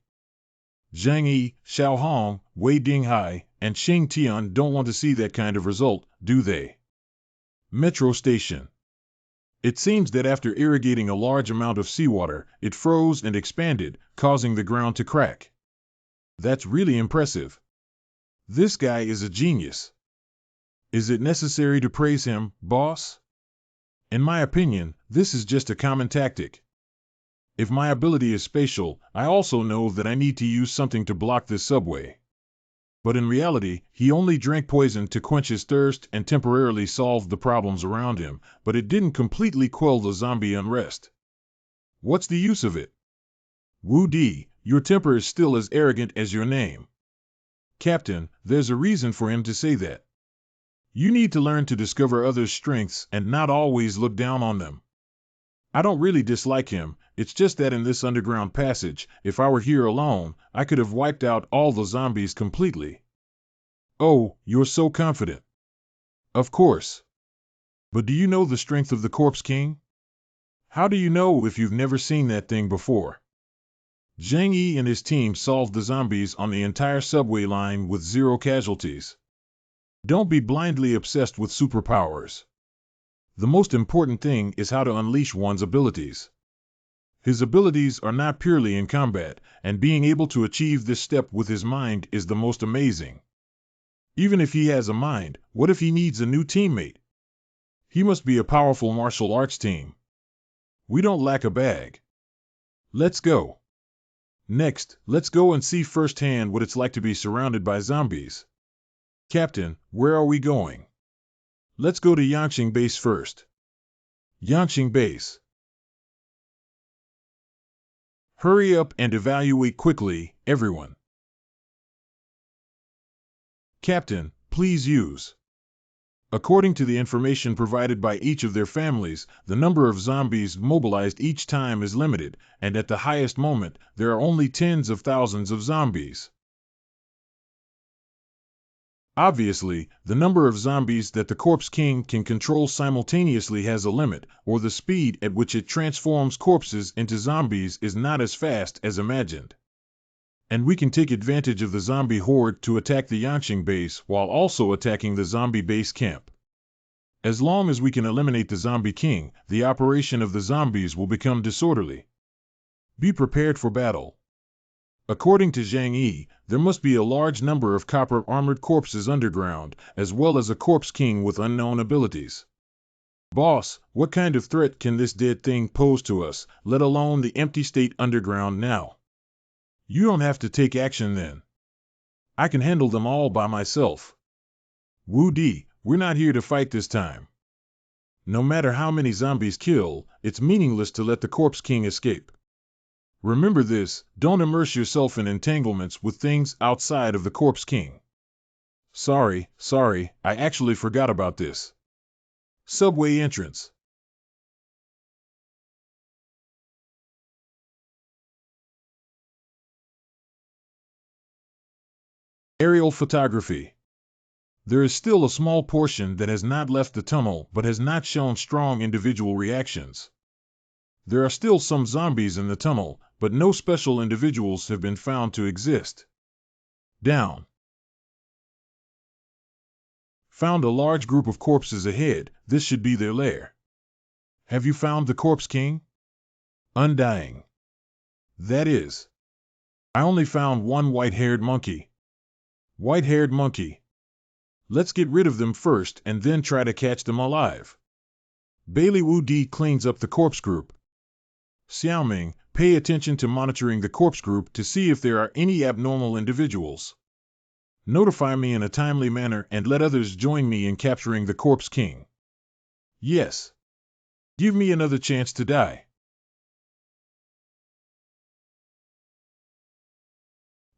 Zhang Yi, Xiao Hong, Wei Dinghai, and Xing Tian don't want to see that kind of result, do they? Metro Station. It seems that after irrigating a large amount of seawater, it froze and expanded, causing the ground to crack. That's really impressive. This guy is a genius. Is it necessary to praise him, boss? In my opinion, this is just a common tactic. If my ability is spatial, I also know that I need to use something to block this subway. But in reality, he only drank poison to quench his thirst and temporarily solved the problems around him, but it didn't completely quell the zombie unrest. What's the use of it? Wu Di, your temper is still as arrogant as your name. Captain, there's a reason for him to say that. You need to learn to discover others' strengths and not always look down on them. I don't really dislike him, it's just that in this underground passage, if I were here alone, I could have wiped out all the zombies completely. Oh, you're so confident. Of course. But do you know the strength of the Corpse King? How do you know if you've never seen that thing before? Zhang Yi and his team solved the zombies on the entire subway line with 0 casualties. Don't be blindly obsessed with superpowers. The most important thing is how to unleash one's abilities. His abilities are not purely in combat, and being able to achieve this step with his mind is the most amazing. Even if he has a mind, what if he needs a new teammate? He must be a powerful martial arts team. We don't lack a bag. Let's go. Next, let's go and see firsthand what it's like to be surrounded by zombies. Captain, where are we going? Let's go to Yangqing Base first. Yangqing Base. Hurry up and evaluate quickly, everyone. Captain, please use. According to the information provided by each of their families, the number of zombies mobilized each time is limited, and at the highest moment, there are only tens of thousands of zombies. Obviously, the number of zombies that the Corpse King can control simultaneously has a limit, or the speed at which it transforms corpses into zombies is not as fast as imagined. And we can take advantage of the zombie horde to attack the Yangqing base while also attacking the zombie base camp. As long as we can eliminate the zombie king, the operation of the zombies will become disorderly. Be prepared for battle. According to Zhang Yi, there must be a large number of copper-armored corpses underground, as well as a corpse king with unknown abilities. Boss, what kind of threat can this dead thing pose to us, let alone the empty state underground now? You don't have to take action then. I can handle them all by myself. Wu Di, we're not here to fight this time. No matter how many zombies kill, it's meaningless to let the Corpse King escape. Remember this, don't immerse yourself in entanglements with things outside of the Corpse King. Sorry, I actually forgot about this. Subway entrance. Aerial photography. There is still a small portion that has not left the tunnel but has not shown strong individual reactions. There are still some zombies in the tunnel, but no special individuals have been found to exist. Down. Found a large group of corpses ahead, this should be their lair. Have you found the Corpse King? Undying. That is. I only found one white-haired monkey. White-haired monkey. Let's get rid of them first and then try to catch them alive. Bailey Wu Di cleans up the corpse group. Xiaoming, pay attention to monitoring the corpse group to see if there are any abnormal individuals. Notify me in a timely manner and let others join me in capturing the Corpse King. Yes. Give me another chance to die.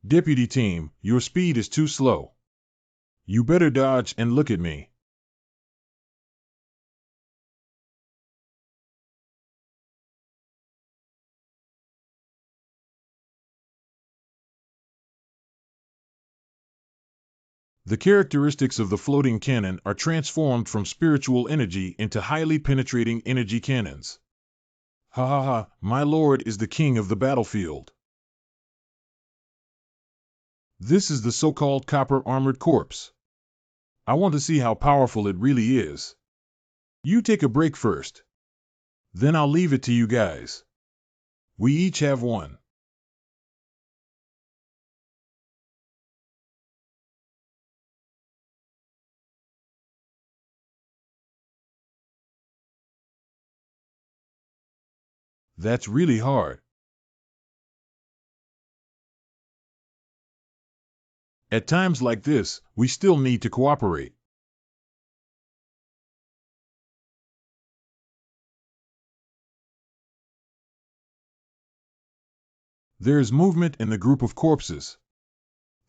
Deputy team, your speed is too slow. You better dodge and look at me. The characteristics of the floating cannon are transformed from spiritual energy into highly penetrating energy cannons. Ha ha ha, my lord is the king of the battlefield. This is the so-called copper-armored corpse. I want to see how powerful it really is. You take a break first. Then I'll leave it to you guys. We each have one. That's really hard. At times like this, we still need to cooperate. There is movement in the group of corpses.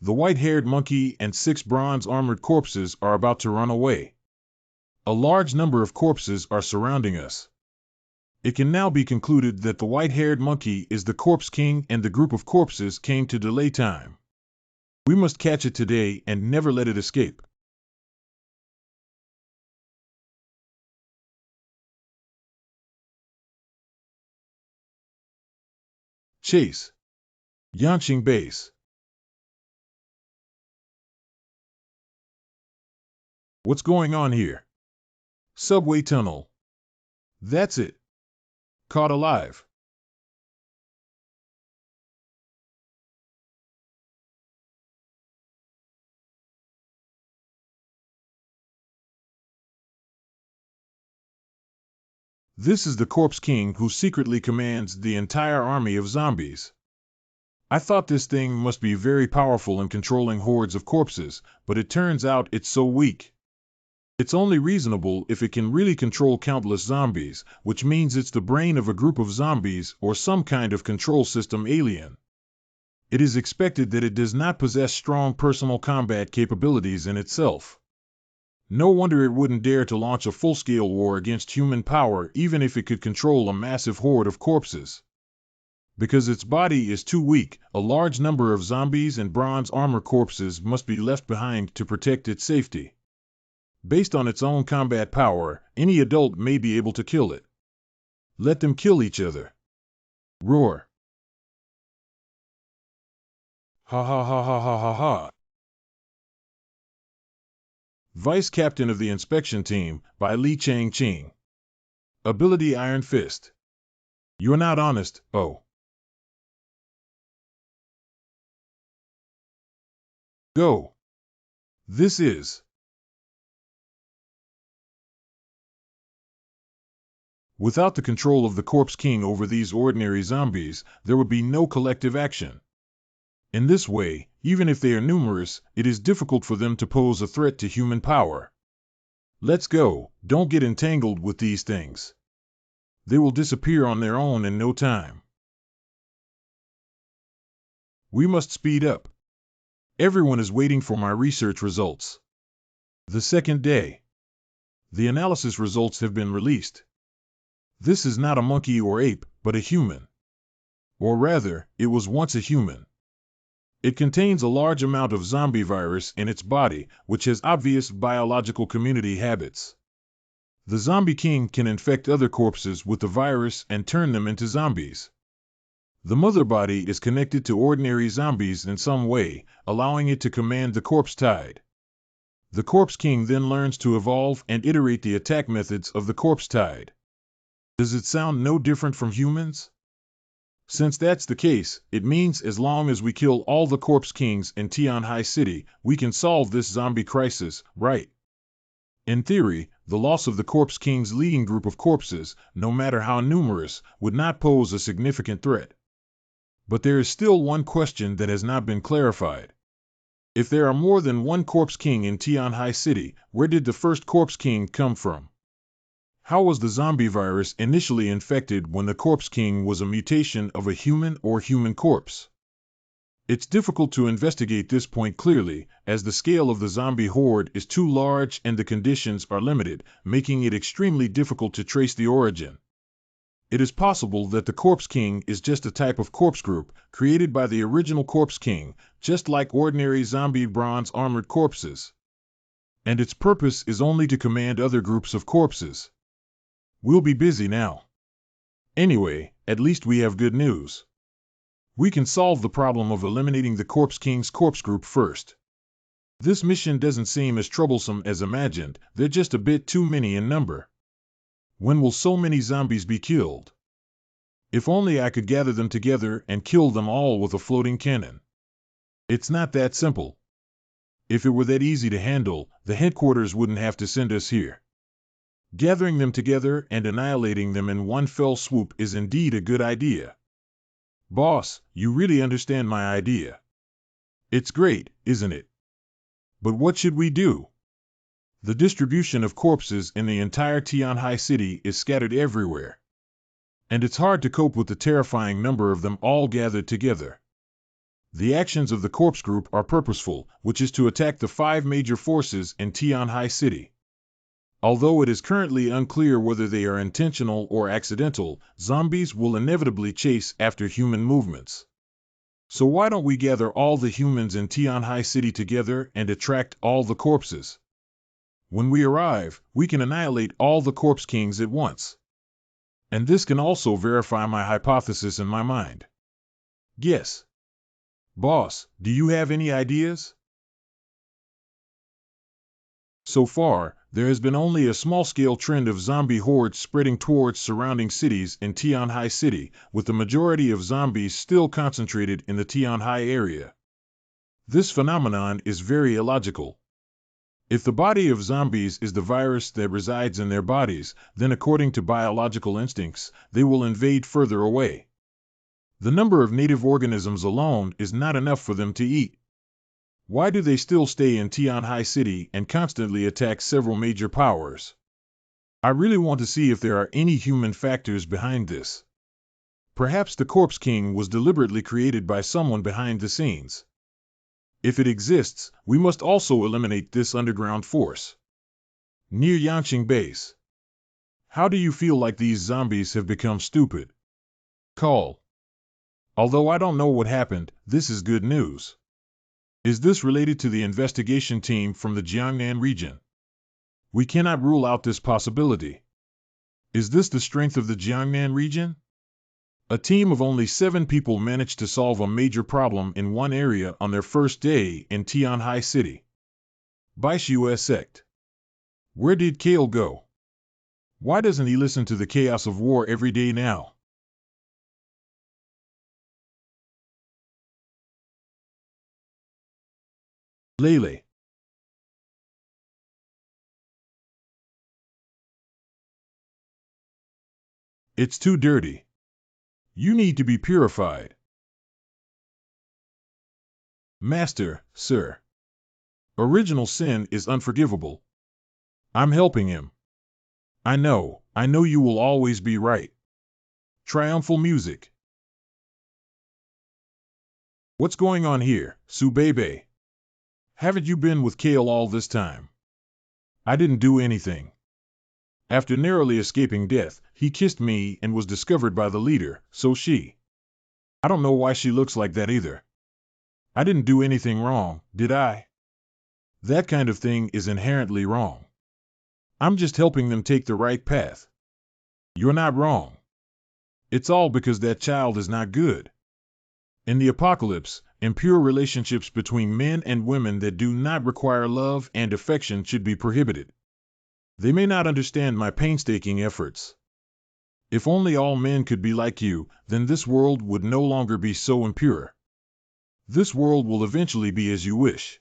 The white-haired monkey and 6 bronze-armored corpses are about to run away. A large number of corpses are surrounding us. It can now be concluded that the white-haired monkey is the Corpse King and the group of corpses came to delay time. We must catch it today and never let it escape. Chase. Yanqing Base. What's going on here? Subway tunnel. That's it. Caught alive. This is the Corpse King who secretly commands the entire army of zombies. I thought this thing must be very powerful in controlling hordes of corpses, but it turns out it's so weak. It's only reasonable if it can really control countless zombies, which means it's the brain of a group of zombies or some kind of control system alien. It is expected that it does not possess strong personal combat capabilities in itself. No wonder it wouldn't dare to launch a full-scale war against human power even if it could control a massive horde of corpses. Because its body is too weak, a large number of zombies and bronze armor corpses must be left behind to protect its safety. Based on its own combat power, any adult may be able to kill it. Let them kill each other. Roar. Ha ha ha ha ha ha ha. Vice Captain of the Inspection Team, by Li Changqing. Ability Iron Fist. You're not honest, oh. Go. This is. Without the control of the Corpse King over these ordinary zombies, there would be no collective action. In this way, even if they are numerous, it is difficult for them to pose a threat to human power. Let's go, don't get entangled with these things. They will disappear on their own in no time. We must speed up. Everyone is waiting for my research results. The second day. The analysis results have been released. This is not a monkey or ape, but a human. Or rather, it was once a human. It contains a large amount of zombie virus in its body, which has obvious biological community habits. The zombie king can infect other corpses with the virus and turn them into zombies. The mother body is connected to ordinary zombies in some way, allowing it to command the corpse tide. The Corpse King then learns to evolve and iterate the attack methods of the corpse tide. Does it sound no different from humans? Since that's the case, it means as long as we kill all the corpse kings in Tianhai City, we can solve this zombie crisis, right? In theory, the loss of the corpse king's leading group of corpses, no matter how numerous, would not pose a significant threat. But there is still one question that has not been clarified. If there are more than one corpse king in Tianhai City, where did the first corpse king come from? How was the zombie virus initially infected when the corpse king was a mutation of a human or human corpse? It's difficult to investigate this point clearly, as the scale of the zombie horde is too large and the conditions are limited, making it extremely difficult to trace the origin. It is possible that the corpse king is just a type of corpse group created by the original corpse king, just like ordinary zombie bronze armored corpses. And its purpose is only to command other groups of corpses. We'll be busy now. Anyway, at least we have good news. We can solve the problem of eliminating the Corpse King's corpse group first. This mission doesn't seem as troublesome as imagined, they're just a bit too many in number. When will so many zombies be killed? If only I could gather them together and kill them all with a floating cannon. It's not that simple. If it were that easy to handle, the headquarters wouldn't have to send us here. Gathering them together and annihilating them in one fell swoop is indeed a good idea. Boss, you really understand my idea. It's great, isn't it? But what should we do? The distribution of corpses in the entire Tianhai City is scattered everywhere. And it's hard to cope with the terrifying number of them all gathered together. The actions of the corpse group are purposeful, which is to attack the 5 major forces in Tianhai City. Although it is currently unclear whether they are intentional or accidental, zombies will inevitably chase after human movements. So why don't we gather all the humans in Tianhai City together and attract all the corpses? When we arrive, we can annihilate all the corpse kings at once. And this can also verify my hypothesis in my mind. Yes. Boss, do you have any ideas? So far, there has been only a small-scale trend of zombie hordes spreading towards surrounding cities in Tianhai City, with the majority of zombies still concentrated in the Tianhai area. This phenomenon is very illogical. If the body of zombies is the virus that resides in their bodies, then according to biological instincts, they will invade further away. The number of native organisms alone is not enough for them to eat. Why do they still stay in Tianhai City and constantly attack several major powers? I really want to see if there are any human factors behind this. Perhaps the Corpse King was deliberately created by someone behind the scenes. If it exists, we must also eliminate this underground force. Near Yanqing Base. How do you feel like these zombies have become stupid? Call. Although I don't know what happened, this is good news. Is this related to the investigation team from the Jiangnan region? We cannot rule out this possibility. Is this the strength of the Jiangnan region? A team of only 7 people managed to solve a major problem in one area on their first day in Tianhai City. Baishuo sect. Where did Kale go? Why doesn't he listen to the chaos of war every day now? Lele. It's too dirty. You need to be purified. Master, sir. Original sin is unforgivable. I'm helping him. I know you will always be right. Triumphal music. What's going on here, Subebe? Haven't you been with Kale all this time? I didn't do anything. After narrowly escaping death, he kissed me and was discovered by the leader, so she. I don't know why she looks like that either. I didn't do anything wrong, did I? That kind of thing is inherently wrong. I'm just helping them take the right path. You're not wrong. It's all because that child is not good. In the apocalypse, impure relationships between men and women that do not require love and affection should be prohibited. They may not understand my painstaking efforts. If only all men could be like you, then this world would no longer be so impure. This world will eventually be as you wish.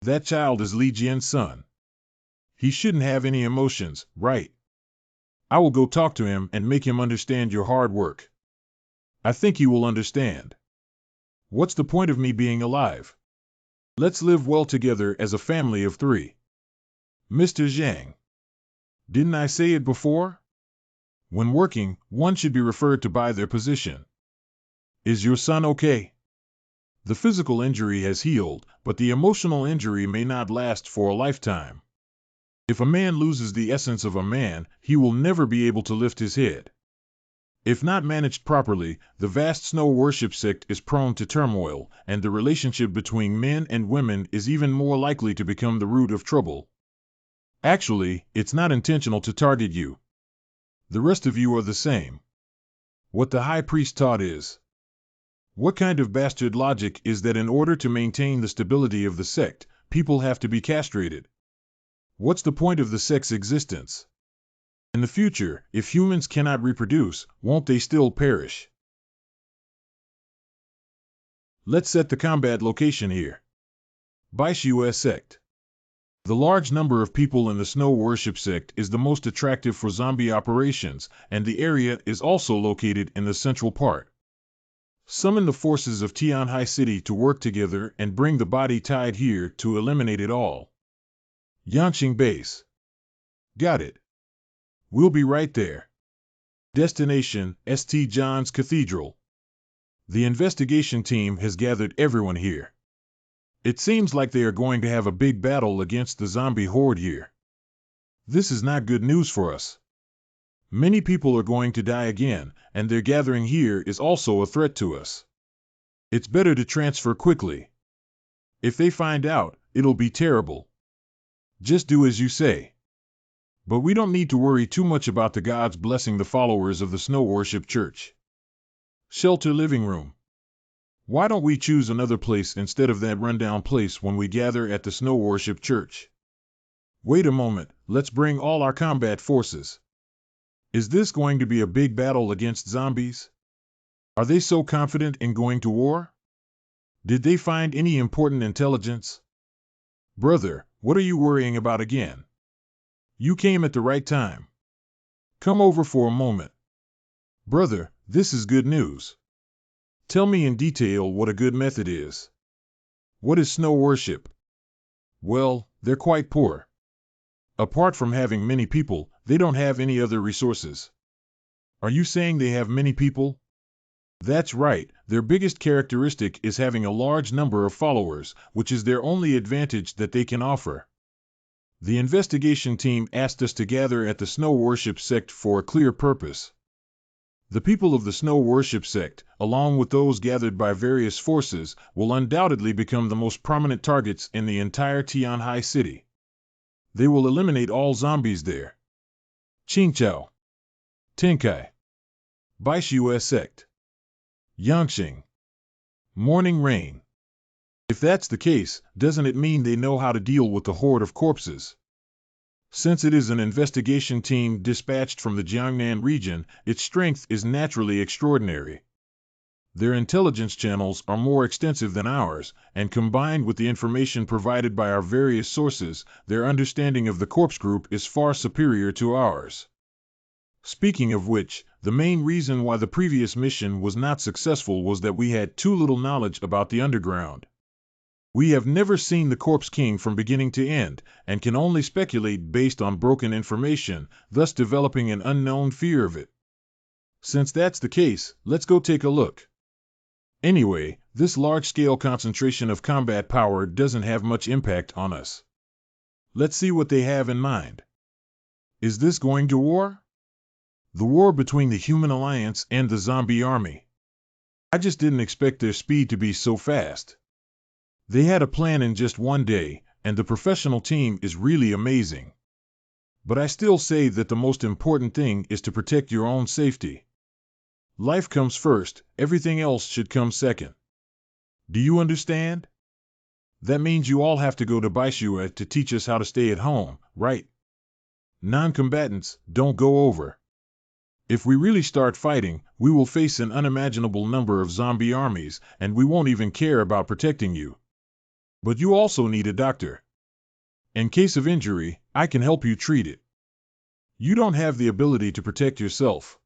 That child is Li Jian's son. He shouldn't have any emotions, right? I will go talk to him and make him understand your hard work. I think he will understand. What's the point of me being alive? Let's live well together as a family of 3. Mr. Zhang. Didn't I say it before? When working, one should be referred to by their position. Is your son okay? The physical injury has healed, but the emotional injury may not last for a lifetime. If a man loses the essence of a man, he will never be able to lift his head. If not managed properly, the vast snow worship sect is prone to turmoil, and the relationship between men and women is even more likely to become the root of trouble. Actually, it's not intentional to target you. The rest of you are the same. What the high priest taught is, what kind of bastard logic is that in order to maintain the stability of the sect, people have to be castrated? What's the point of the sect's existence? In the future, if humans cannot reproduce, won't they still perish? Let's set the combat location here. MANHWA sect. The large number of people in the snow worship sect is the most attractive for zombie operations, and the area is also located in the central part. Summon the forces of Tianhai City to work together and bring the body tied here to eliminate it all. Yanqing Base. Got it. We'll be right there. Destination, St. John's Cathedral. The investigation team has gathered everyone here. It seems like they are going to have a big battle against the zombie horde here. This is not good news for us. Many people are going to die again, and their gathering here is also a threat to us. It's better to transfer quickly. If they find out, it'll be terrible. Just do as you say. But we don't need to worry too much about the gods blessing the followers of the Snow Worship Church. Shelter living room. Why don't we choose another place instead of that rundown place when we gather at the Snow Worship Church? Wait a moment, let's bring all our combat forces. Is this going to be a big battle against zombies? Are they so confident in going to war? Did they find any important intelligence? Brother, what are you worrying about again? You came at the right time. Come over for a moment. Brother, this is good news. Tell me in detail what a good method is. What is snow worship? Well, they're quite poor. Apart from having many people, they don't have any other resources. Are you saying they have many people? That's right, their biggest characteristic is having a large number of followers, which is their only advantage that they can offer. The investigation team asked us to gather at the Snow Worship Sect for a clear purpose. The people of the Snow Worship Sect, along with those gathered by various forces, will undoubtedly become the most prominent targets in the entire Tianhai City. They will eliminate all zombies there. Qingqiao. Tenkai. MANHWA sect. Yanqing. Morning rain. If that's the case, doesn't it mean they know how to deal with the horde of corpses? Since it is an investigation team dispatched from the Jiangnan region, its strength is naturally extraordinary. Their intelligence channels are more extensive than ours, and combined with the information provided by our various sources, their understanding of the corpse group is far superior to ours. Speaking of which, the main reason why the previous mission was not successful was that we had too little knowledge about the underground. We have never seen the Corpse King from beginning to end, and can only speculate based on broken information, thus developing an unknown fear of it. Since that's the case, let's go take a look. Anyway, this large-scale concentration of combat power doesn't have much impact on us. Let's see what they have in mind. Is this going to war? The war between the Human Alliance and the Zombie Army. I just didn't expect their speed to be so fast. They had a plan in just one day, and the professional team is really amazing. But I still say that the most important thing is to protect your own safety. Life comes first, everything else should come second. Do you understand? That means you all have to go to MANHWA to teach us how to stay at home, right? Non-combatants, don't go over. If we really start fighting, we will face an unimaginable number of zombie armies, and we won't even care about protecting you. But you also need a doctor. In case of injury, I can help you treat it. You don't have the ability to protect yourself.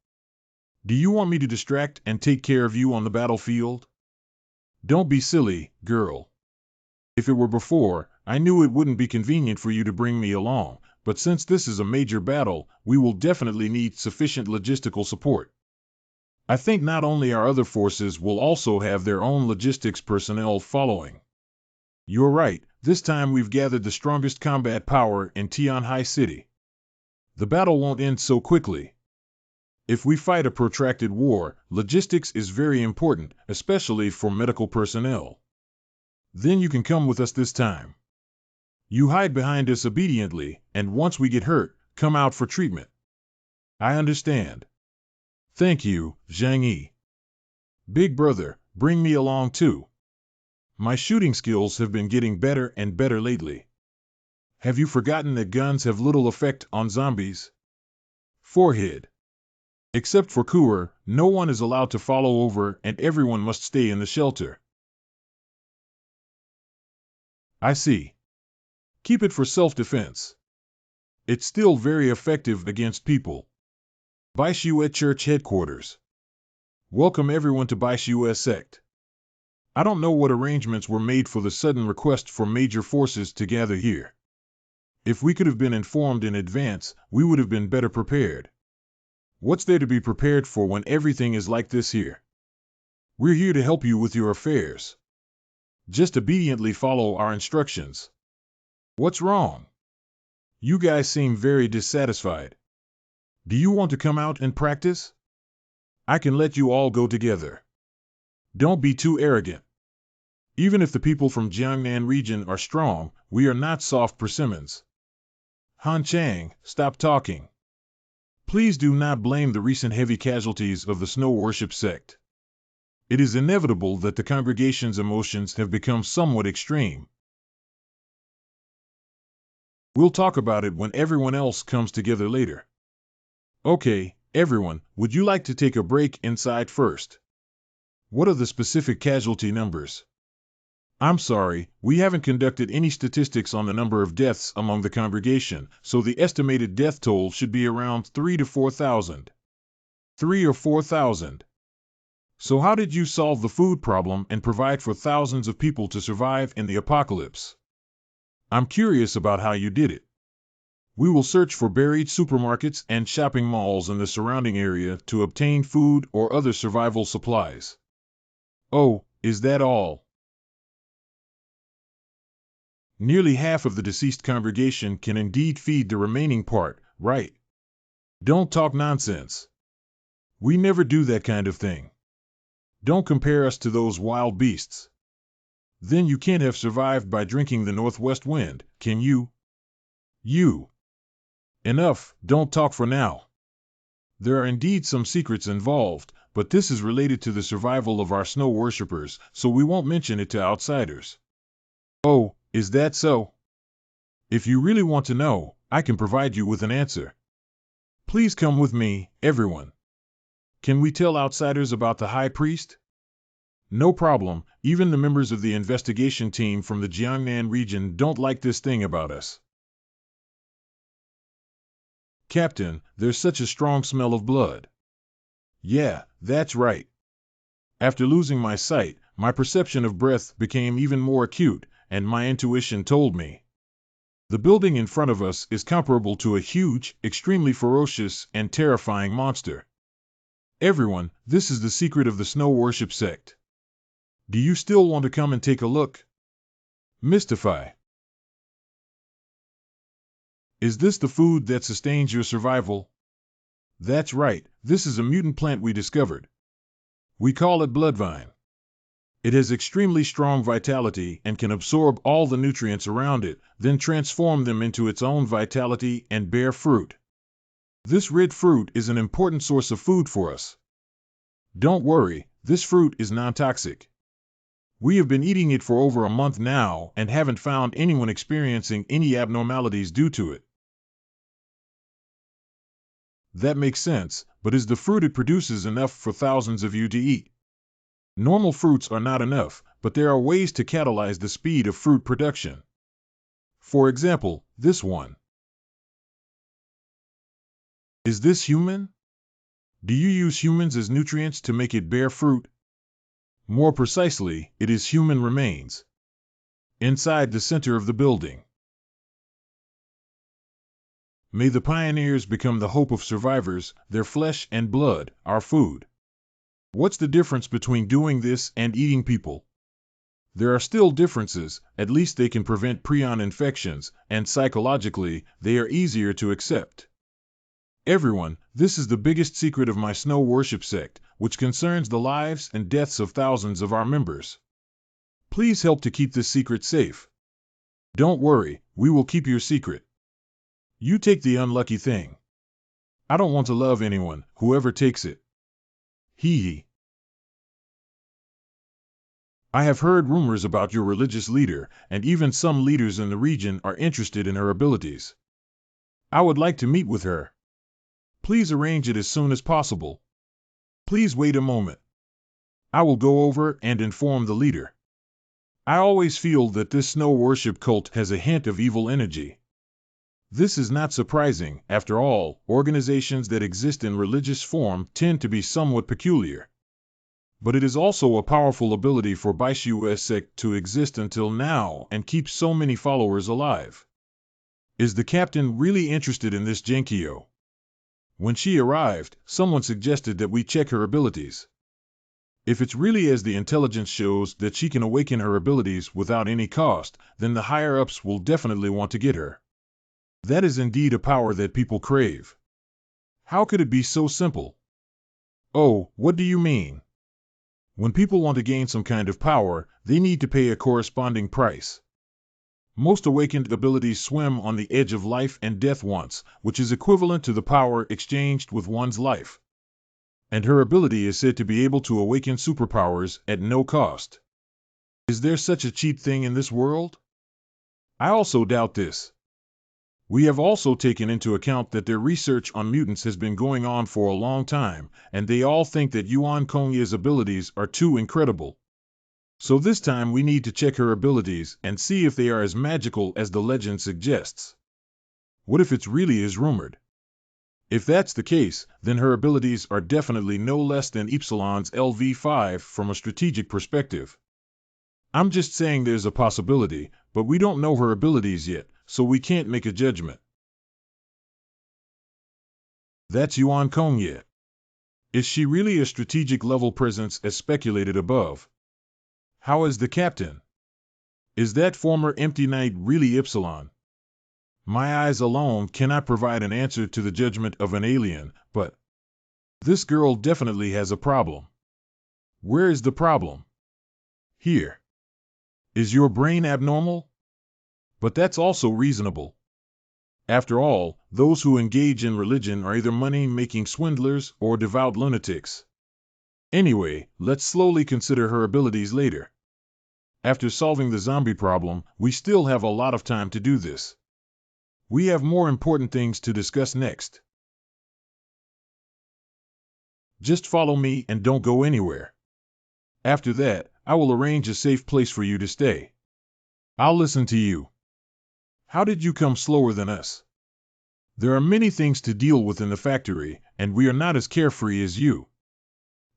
Do you want me to distract and take care of you on the battlefield? Don't be silly, girl. If it were before, I knew it wouldn't be convenient for you to bring me along, but since this is a major battle, we will definitely need sufficient logistical support. I think not only our other forces will also have their own logistics personnel following. You're right, this time we've gathered the strongest combat power in Tianhai City. The battle won't end so quickly. If we fight a protracted war, logistics is very important, especially for medical personnel. Then you can come with us this time. You hide behind us obediently, and once we get hurt, come out for treatment. I understand. Thank you, Zhang Yi. Big brother, bring me along too. My shooting skills have been getting better and better lately. Have you forgotten that guns have little effect on zombies? Forehead. Except for Kuer, no one is allowed to follow over and everyone must stay in the shelter. I see. Keep it for self-defense. It's still very effective against people. Baishue Church Headquarters. Welcome everyone to Baishue Sect. I don't know what arrangements were made for the sudden request for major forces to gather here. If we could have been informed in advance, we would have been better prepared. What's there to be prepared for when everything is like this here? We're here to help you with your affairs. Just obediently follow our instructions. What's wrong? You guys seem very dissatisfied. Do you want to come out and practice? I can let you all go together. Don't be too arrogant. Even if the people from Jiangnan region are strong, we are not soft persimmons. Han Chang, stop talking. Please do not blame the recent heavy casualties of the Snow Worship sect. It is inevitable that the congregation's emotions have become somewhat extreme. We'll talk about it when everyone else comes together later. Okay, everyone, would you like to take a break inside first? What are the specific casualty numbers? I'm sorry, we haven't conducted any statistics on the number of deaths among the congregation, so the estimated death toll should be around 3 to 4,000. 3 or 4,000. So how did you solve the food problem and provide for thousands of people to survive in the apocalypse? I'm curious about how you did it. We will search for buried supermarkets and shopping malls in the surrounding area to obtain food or other survival supplies. Oh, is that all? Nearly half of the deceased congregation can indeed feed the remaining part, right? Don't talk nonsense. We never do that kind of thing. Don't compare us to those wild beasts. Then you can't have survived by drinking the northwest wind, can you? You. Enough, don't talk for now. There are indeed some secrets involved, but this is related to the survival of our snow worshippers, so we won't mention it to outsiders. Oh, is that so? If you really want to know, I can provide you with an answer. Please come with me, everyone. Can we tell outsiders about the High Priest? No problem, even the members of the investigation team from the Jiangnan region don't like this thing about us. Captain, there's such a strong smell of blood. Yeah, that's right. After losing my sight, my perception of breath became even more acute, and my intuition told me. The building in front of us is comparable to a huge, extremely ferocious, and terrifying monster. Everyone, this is the secret of the Snow Worship sect. Do you still want to come and take a look? Mystify. Is this the food that sustains your survival? That's right, this is a mutant plant we discovered. We call it bloodvine. It has extremely strong vitality and can absorb all the nutrients around it, then transform them into its own vitality and bear fruit. This red fruit is an important source of food for us. Don't worry, this fruit is non-toxic. We have been eating it for over a month now and haven't found anyone experiencing any abnormalities due to it. That makes sense, but is the fruit it produces enough for thousands of you to eat? Normal fruits are not enough, but there are ways to catalyze the speed of fruit production. For example, this one. Is this human? Do you use humans as nutrients to make it bear fruit? More precisely, it is human remains. Inside the center of the building. May the pioneers become the hope of survivors, their flesh and blood, our food. What's the difference between doing this and eating people? There are still differences, at least they can prevent prion infections, and psychologically, they are easier to accept. Everyone, this is the biggest secret of my snow worship sect, which concerns the lives and deaths of thousands of our members. Please help to keep this secret safe. Don't worry, we will keep your secret. You take the unlucky thing. I don't want to love anyone, whoever takes it. Hee hee. I have heard rumors about your religious leader, and even some leaders in the region are interested in her abilities. I would like to meet with her. Please arrange it as soon as possible. Please wait a moment. I will go over and inform the leader. I always feel that this snow worship cult has a hint of evil energy. This is not surprising, after all, organizations that exist in religious form tend to be somewhat peculiar. But it is also a powerful ability for MANHWA sect to exist until now and keep so many followers alive. Is the captain really interested in this Genkyo? When she arrived, someone suggested that we check her abilities. If it's really as the intelligence shows that she can awaken her abilities without any cost, then the higher-ups will definitely want to get her. That is indeed a power that people crave. How could it be so simple? Oh, what do you mean? When people want to gain some kind of power, they need to pay a corresponding price. Most awakened abilities swim on the edge of life and death once, which is equivalent to the power exchanged with one's life. And her ability is said to be able to awaken superpowers at no cost. Is there such a cheap thing in this world? I also doubt this. We have also taken into account that their research on mutants has been going on for a long time, and they all think that Yuan Kongya's abilities are too incredible. So this time we need to check her abilities and see if they are as magical as the legend suggests. What if it's really as rumored? If that's the case, then her abilities are definitely no less than Epsilon's LV5 from a strategic perspective. I'm just saying there's a possibility, but we don't know her abilities yet, so we can't make a judgment. That's Yuan Kongya. Is she really a strategic level presence as speculated above? How is the captain? Is that former Empty Knight really Epsilon? My eyes alone cannot provide an answer to the judgment of an alien, but this girl definitely has a problem. Where is the problem? Here. Is your brain abnormal? But that's also reasonable. After all, those who engage in religion are either money-making swindlers or devout lunatics. Anyway, let's slowly consider her abilities later. After solving the zombie problem, we still have a lot of time to do this. We have more important things to discuss next. Just follow me and don't go anywhere. After that, I will arrange a safe place for you to stay. I'll listen to you. How did you come slower than us? There are many things to deal with in the factory, and we are not as carefree as you.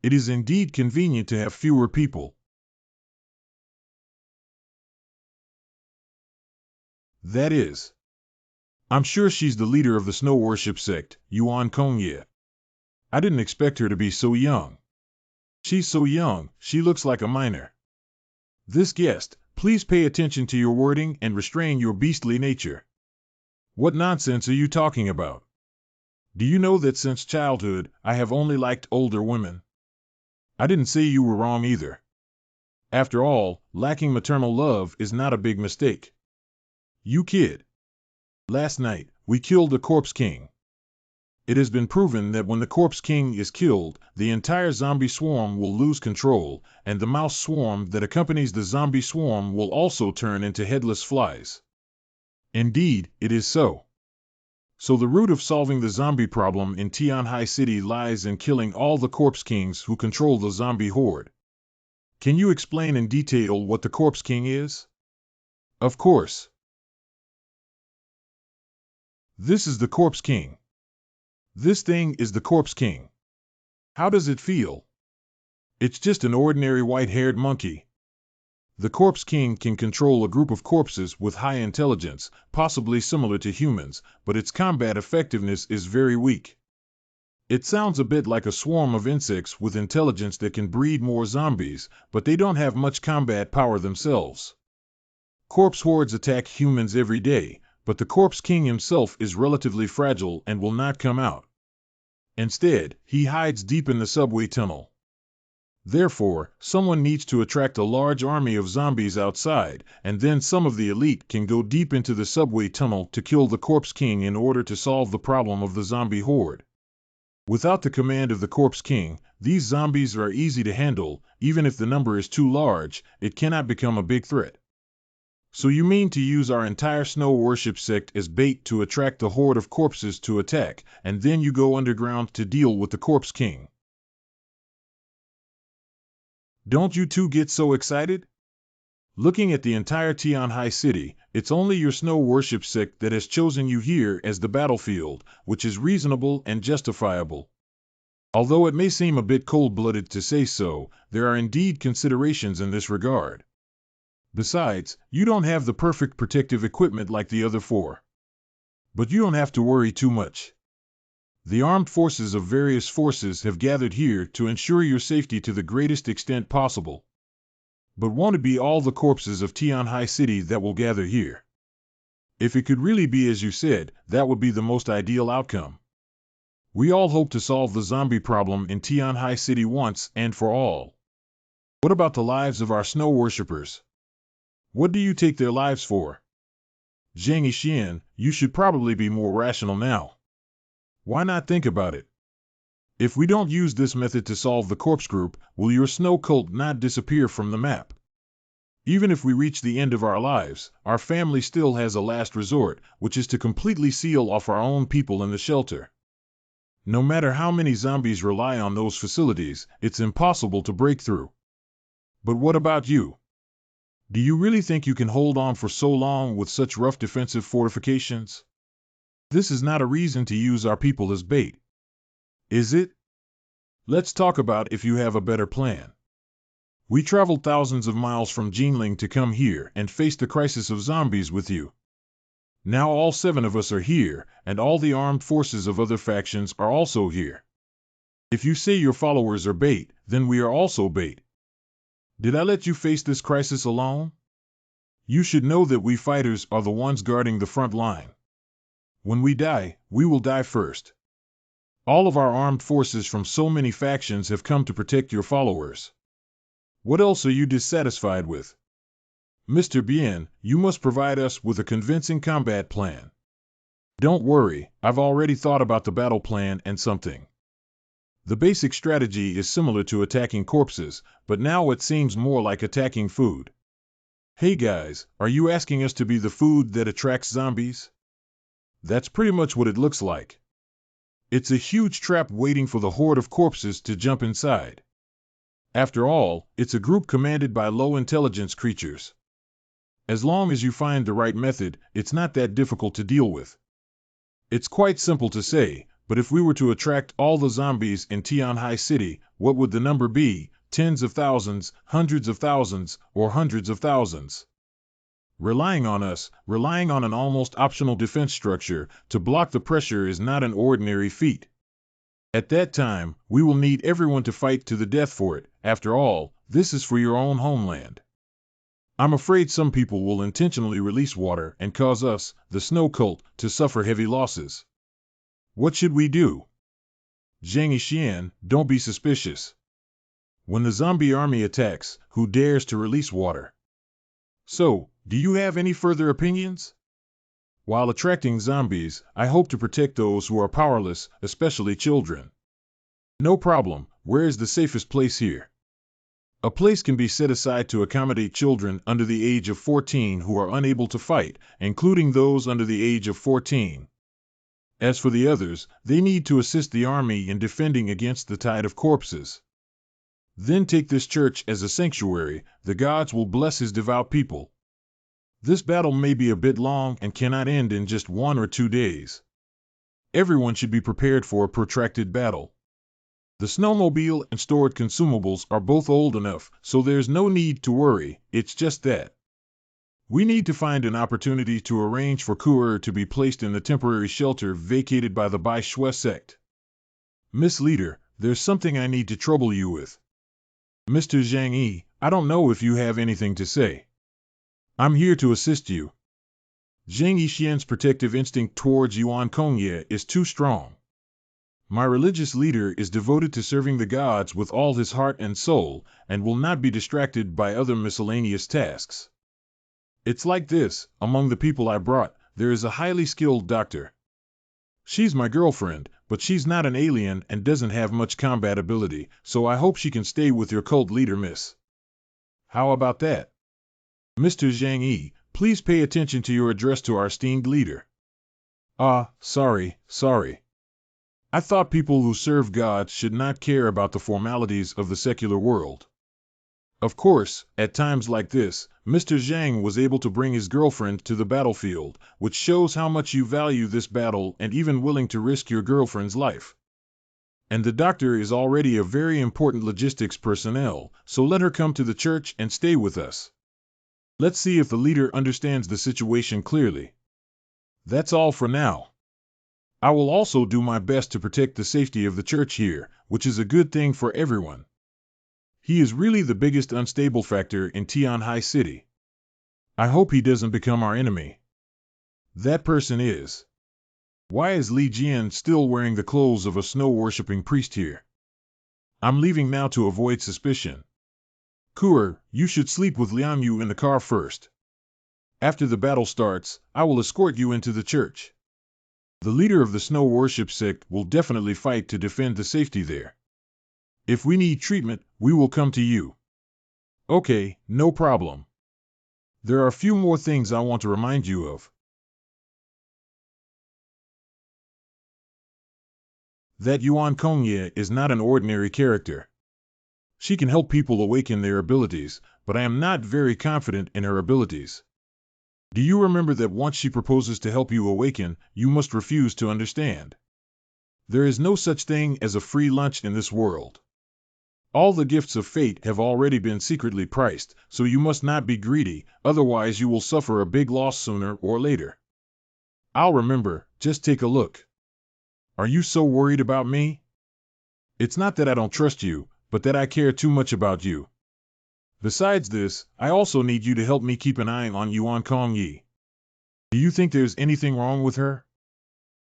It is indeed convenient to have fewer people. That is. I'm sure she's the leader of the snow worship sect, Yuan Kongya. I didn't expect her to be so young. She's so young, she looks like a minor. This guest, please pay attention to your wording and restrain your beastly nature. What nonsense are you talking about? Do you know that since childhood, I have only liked older women? I didn't say you were wrong either. After all, lacking maternal love is not a big mistake. You kid. Last night, we killed the Corpse King. It has been proven that when the Corpse King is killed, the entire zombie swarm will lose control, and the mouse swarm that accompanies the zombie swarm will also turn into headless flies. Indeed, it is so. So the root of solving the zombie problem in Tianhai City lies in killing all the corpse kings who control the zombie horde. Can you explain in detail what the corpse king is? Of course. This is the corpse king. This thing is the corpse king. How does it feel? It's just an ordinary white-haired monkey. The corpse king can control a group of corpses with high intelligence, possibly similar to humans, but its combat effectiveness is very weak. It sounds a bit like a swarm of insects with intelligence that can breed more zombies, but they don't have much combat power themselves. Corpse hordes attack humans every day, but the corpse king himself is relatively fragile and will not come out. Instead, he hides deep in the subway tunnel. Therefore, someone needs to attract a large army of zombies outside, and then some of the elite can go deep into the subway tunnel to kill the corpse king in order to solve the problem of the zombie horde. Without the command of the corpse king, these zombies are easy to handle. Even if the number is too large, it cannot become a big threat. So you mean to use our entire snow worship sect as bait to attract the horde of corpses to attack, and then you go underground to deal with the corpse king? Don't you two get so excited? Looking at the entire Tianhai City, it's only your snow worship sect that has chosen you here as the battlefield, which is reasonable and justifiable. Although it may seem a bit cold-blooded to say so, there are indeed considerations in this regard. Besides, you don't have the perfect protective equipment like the other four. But you don't have to worry too much. The armed forces of various forces have gathered here to ensure your safety to the greatest extent possible. But won't it be all the corpses of Tianhai City that will gather here? If it could really be as you said, that would be the most ideal outcome. We all hope to solve the zombie problem in Tianhai City once and for all. What about the lives of our snow worshippers? What do you take their lives for? Zhang Yixian, you should probably be more rational now. Why not think about it? If we don't use this method to solve the corpse group, will your snow cult not disappear from the map? Even if we reach the end of our lives, our family still has a last resort, which is to completely seal off our own people in the shelter. No matter how many zombies rely on those facilities, it's impossible to break through. But what about you? Do you really think you can hold on for so long with such rough defensive fortifications? This is not a reason to use our people as bait. Is it? Let's talk about if you have a better plan. We traveled thousands of miles from Jinling to come here and face the crisis of zombies with you. Now all 7 of us are here, and all the armed forces of other factions are also here. If you say your followers are bait, then we are also bait. Did I let you face this crisis alone? You should know that we fighters are the ones guarding the front line. When we die, we will die first. All of our armed forces from so many factions have come to protect your followers. What else are you dissatisfied with? Mr. Bien, you must provide us with a convincing combat plan. Don't worry, I've already thought about the battle plan and something. The basic strategy is similar to attacking corpses, but now it seems more like attacking food. Hey guys, are you asking us to be the food that attracts zombies? That's pretty much what it looks like. It's a huge trap waiting for the horde of corpses to jump inside. After all, it's a group commanded by low-intelligence creatures. As long as you find the right method, it's not that difficult to deal with. It's quite simple to say, but if we were to attract all the zombies in Tianhai City, what would the number be? Tens of thousands, hundreds of thousands, or hundreds of thousands? Relying on an almost optional defense structure to block the pressure is not an ordinary feat. At that time, we will need everyone to fight to the death for it. After all, this is for your own homeland. I'm afraid some people will intentionally release water and cause us, the snow cult, to suffer heavy losses. What should we do? Zhang Yixian, don't be suspicious. When the zombie army attacks, who dares to release water? So, do you have any further opinions? While attracting zombies, I hope to protect those who are powerless, especially children. No problem, where is the safest place here? A place can be set aside to accommodate children under the age of 14 who are unable to fight, including those under the age of 14. As for the others, they need to assist the army in defending against the tide of corpses. Then take this church as a sanctuary, the gods will bless his devout people. This battle may be a bit long and cannot end in just 1 or 2 days. Everyone should be prepared for a protracted battle. The snowmobile and stored consumables are both old enough, so there's no need to worry, it's just that we need to find an opportunity to arrange for Kuer to be placed in the temporary shelter vacated by the MANHWA sect. Miss Leader, there's something I need to trouble you with. Mr. Zhang Yi, I don't know if you have anything to say. I'm here to assist you. Zhang Yixian's protective instinct towards Yuan Kongye is too strong. My religious leader is devoted to serving the gods with all his heart and soul, and will not be distracted by other miscellaneous tasks. It's like this, among the people I brought, there is a highly skilled doctor. She's my girlfriend, but she's not an alien and doesn't have much combat ability, so I hope she can stay with your cult leader, miss. How about that? Mr. Zhang Yi, please pay attention to your address to our esteemed leader. Sorry. I thought people who serve God should not care about the formalities of the secular world. Of course, at times like this, Mr. Zhang was able to bring his girlfriend to the battlefield, which shows how much you value this battle and even willing to risk your girlfriend's life. And the doctor is already a very important logistics personnel, so let her come to the church and stay with us. Let's see if the leader understands the situation clearly. That's all for now. I will also do my best to protect the safety of the church here, which is a good thing for everyone. He is really the biggest unstable factor in Tianhai City. I hope he doesn't become our enemy. That person is. Why is Li Jian still wearing the clothes of a snow-worshipping priest here? I'm leaving now to avoid suspicion. Kuer, you should sleep with Liang Yu in the car first. After the battle starts, I will escort you into the church. The leader of the snow worship sect will definitely fight to defend the safety there. If we need treatment, we will come to you. Okay, no problem. There are a few more things I want to remind you of. That Yuan Kongye is not an ordinary character. She can help people awaken their abilities, but I am not very confident in her abilities. Do you remember that once she proposes to help you awaken, you must refuse to understand? There is no such thing as a free lunch in this world. All the gifts of fate have already been secretly priced, so you must not be greedy, otherwise you will suffer a big loss sooner or later. I'll remember, just take a look. Are you so worried about me? It's not that I don't trust you, but that I care too much about you. Besides this, I also need you to help me keep an eye on Yuan Kongyi. Do you think there's anything wrong with her?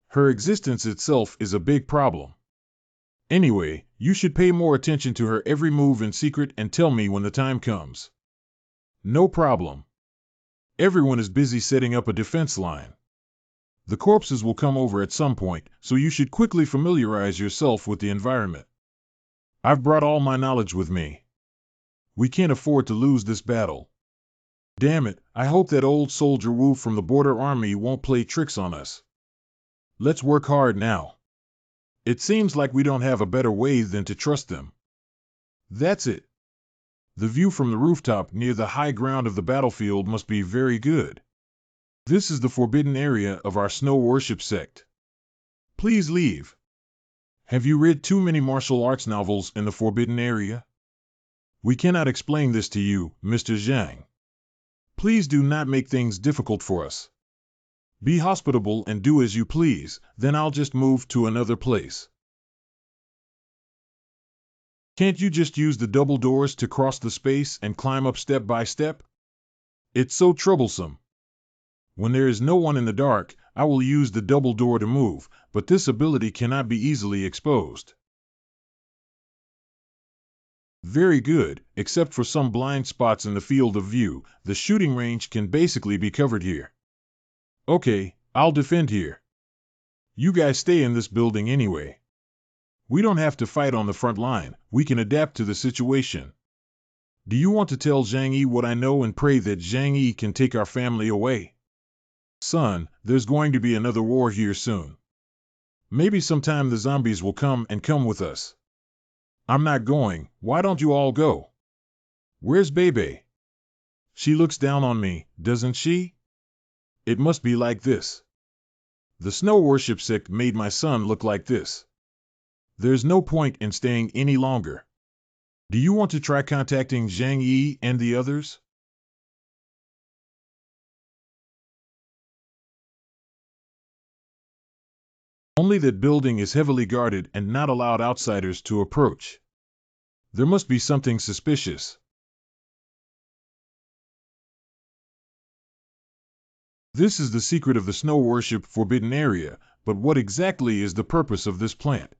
Her existence itself is a big problem. Anyway, you should pay more attention to her every move in secret and tell me when the time comes. No problem. Everyone is busy setting up a defense line. The corpses will come over at some point, so you should quickly familiarize yourself with the environment. I've brought all my knowledge with me. We can't afford to lose this battle. Damn it, I hope that old soldier Wu from the border army won't play tricks on us. Let's work hard now. It seems like we don't have a better way than to trust them. That's it. The view from the rooftop near the high ground of the battlefield must be very good. This is the forbidden area of our snow worship sect. Please leave. Have you read too many martial arts novels in the forbidden area? We cannot explain this to you, Mr. Zhang. Please do not make things difficult for us. Be hospitable and do as you please, then I'll just move to another place. Can't you just use the double doors to cross the space and climb up step by step? It's so troublesome. When there is no one in the dark, I will use the double door to move, but this ability cannot be easily exposed. Very good, except for some blind spots in the field of view, the shooting range can basically be covered here. Okay, I'll defend here. You guys stay in this building anyway. We don't have to fight on the front line, we can adapt to the situation. Do you want to tell Zhang Yi what I know and pray that Zhang Yi can take our family away? Son, there's going to be another war here soon. Maybe sometime the zombies will come with us. I'm not going. Why don't you all go? Where's Bebe? She looks down on me, doesn't she? It must be like this. The snow worship sect made my son look like this. There's no point in staying any longer. Do you want to try contacting Zhang Yi and the others? Only that building is heavily guarded and not allowed outsiders to approach. There must be something suspicious. This is the secret of the snow worship forbidden area, but what exactly is the purpose of this plant?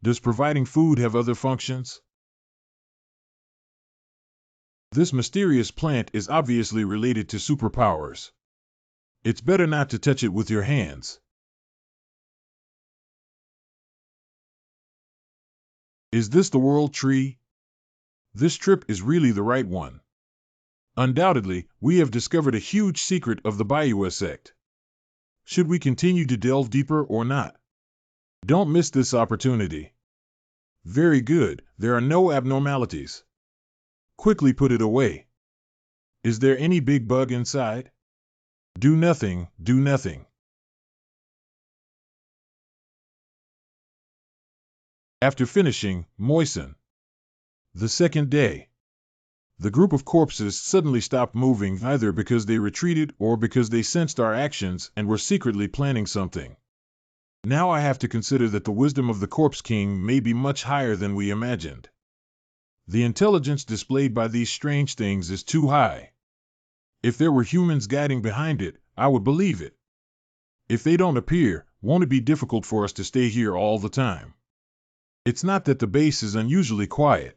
Does providing food have other functions? This mysterious plant is obviously related to superpowers. It's better not to touch it with your hands. Is this the world tree? This trip is really the right one. Undoubtedly, we have discovered a huge secret of the MANHWA sect. Should we continue to delve deeper or not? Don't miss this opportunity. Very good, there are no abnormalities. Quickly put it away. Is there any big bug inside? Do nothing, do nothing. After finishing, moisten. The second day. The group of corpses suddenly stopped moving either because they retreated or because they sensed our actions and were secretly planning something. Now I have to consider that the wisdom of the Corpse King may be much higher than we imagined. The intelligence displayed by these strange things is too high. If there were humans guiding behind it, I would believe it. If they don't appear, won't it be difficult for us to stay here all the time? It's not that the base is unusually quiet.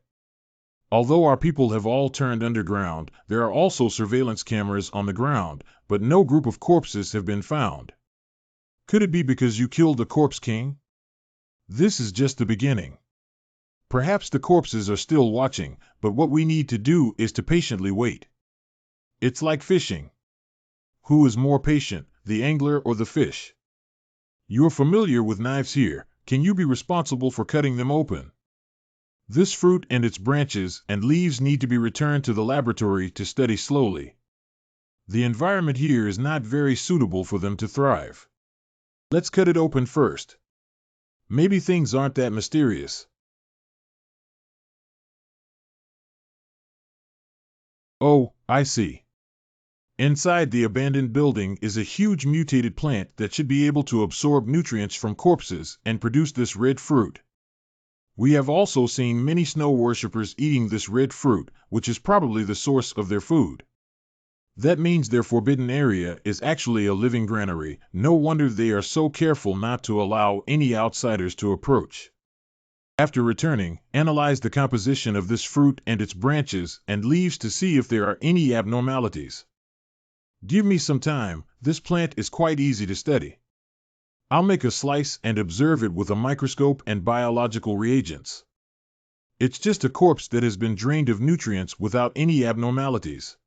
Although our people have all turned underground, there are also surveillance cameras on the ground, but no group of corpses have been found. Could it be because you killed the Corpse King? This is just the beginning. Perhaps the corpses are still watching, but what we need to do is to patiently wait. It's like fishing. Who is more patient, the angler or the fish? You're familiar with knives here. Can you be responsible for cutting them open? This fruit and its branches and leaves need to be returned to the laboratory to study slowly. The environment here is not very suitable for them to thrive. Let's cut it open first. Maybe things aren't that mysterious. Oh, I see. Inside the abandoned building is a huge mutated plant that should be able to absorb nutrients from corpses and produce this red fruit. We have also seen many snow worshippers eating this red fruit, which is probably the source of their food. That means their forbidden area is actually a living granary. No wonder they are so careful not to allow any outsiders to approach. After returning, analyze the composition of this fruit and its branches and leaves to see if there are any abnormalities. Give me some time, this plant is quite easy to study. I'll make a slice and observe it with a microscope and biological reagents. It's just a corpse that has been drained of nutrients without any abnormalities.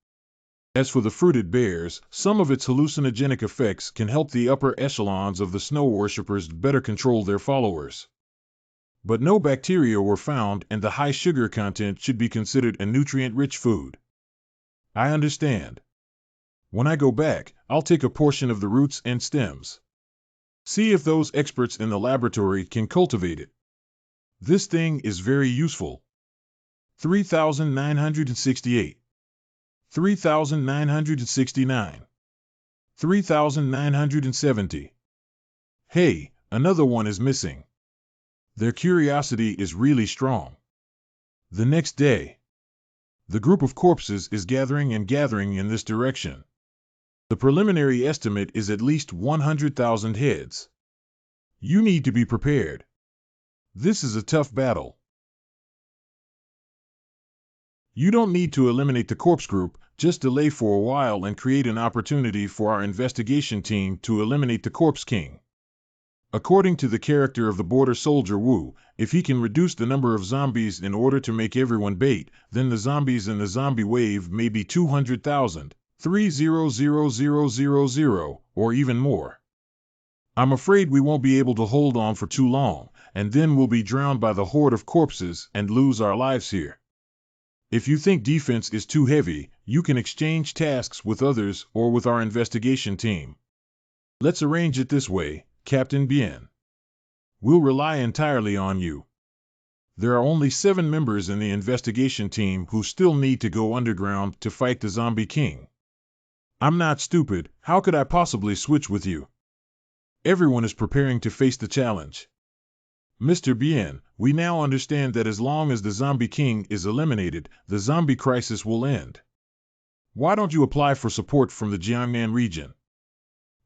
As for the fruit it bears, some of its hallucinogenic effects can help the upper echelons of the snow worshippers better control their followers. But no bacteria were found and the high sugar content should be considered a nutrient-rich food. I understand. When I go back, I'll take a portion of the roots and stems. See if those experts in the laboratory can cultivate it. This thing is very useful. 3,968. 3,969. 3,970. Hey, another one is missing. Their curiosity is really strong. The next day, the group of corpses is gathering in this direction. The preliminary estimate is at least 100,000 heads. You need to be prepared. This is a tough battle. You don't need to eliminate the corpse group, just delay for a while and create an opportunity for our investigation team to eliminate the Corpse King. According to the character of the border soldier Wu, if he can reduce the number of zombies in order to make everyone bait, then the zombies in the zombie wave may be 200,000, 300,000, or even more. I'm afraid we won't be able to hold on for too long, and then we'll be drowned by the horde of corpses and lose our lives here. If you think defense is too heavy, you can exchange tasks with others or with our investigation team. Let's arrange it this way, Captain Bien. We'll rely entirely on you. There are only 7 members in the investigation team who still need to go underground to fight the Zombie King. I'm not stupid, how could I possibly switch with you? Everyone is preparing to face the challenge. Mr. Bien, we now understand that as long as the Zombie King is eliminated, the zombie crisis will end. Why don't you apply for support from the Jiangnan region?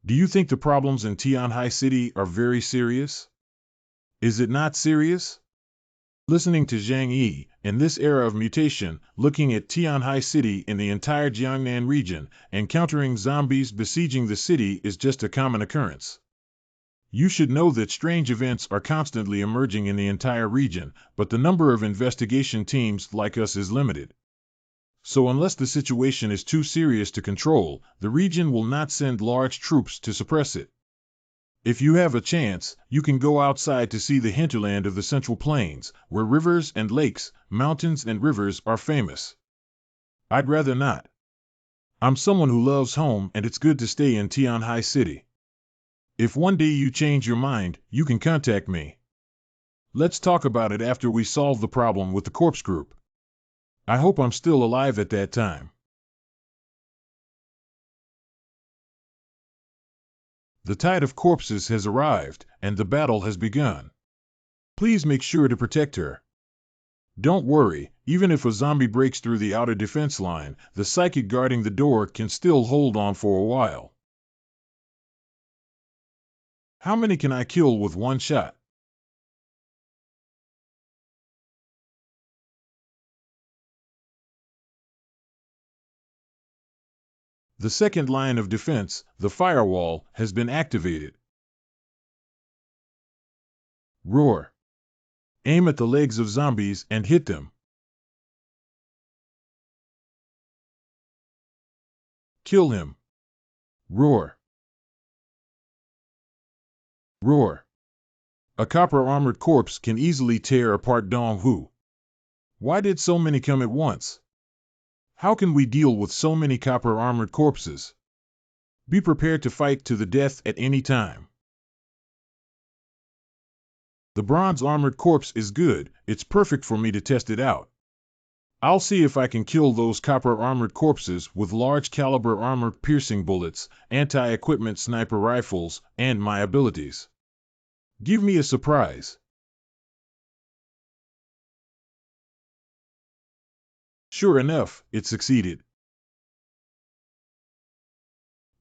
Do you think the problems in Tianhai City are very serious? Is it not serious? Listening to Zhang Yi, in this era of mutation, looking at Tianhai City in the entire Jiangnan region, encountering zombies besieging the city is just a common occurrence. You should know that strange events are constantly emerging in the entire region, but the number of investigation teams like us is limited. So unless the situation is too serious to control, the region will not send large troops to suppress it. If you have a chance, you can go outside to see the hinterland of the Central Plains, where rivers and lakes, mountains and rivers are famous. I'd rather not. I'm someone who loves home, and it's good to stay in Tianhai City. If one day you change your mind, you can contact me. Let's talk about it after we solve the problem with the corpse group. I hope I'm still alive at that time. The tide of corpses has arrived, and the battle has begun. Please make sure to protect her. Don't worry, even if a zombie breaks through the outer defense line, the psychic guarding the door can still hold on for a while. How many can I kill with one shot? The second line of defense, the firewall, has been activated. Roar. Aim at the legs of zombies and hit them. Kill him. Roar. Roar. A copper-armored corpse can easily tear apart Dong Hu. Why did so many come at once? How can we deal with so many copper-armored corpses? Be prepared to fight to the death at any time. The bronze-armored corpse is good, it's perfect for me to test it out. I'll see if I can kill those copper-armored corpses with large-caliber armor-piercing bullets, anti-equipment sniper rifles, and my abilities. Give me a surprise. Sure enough, it succeeded.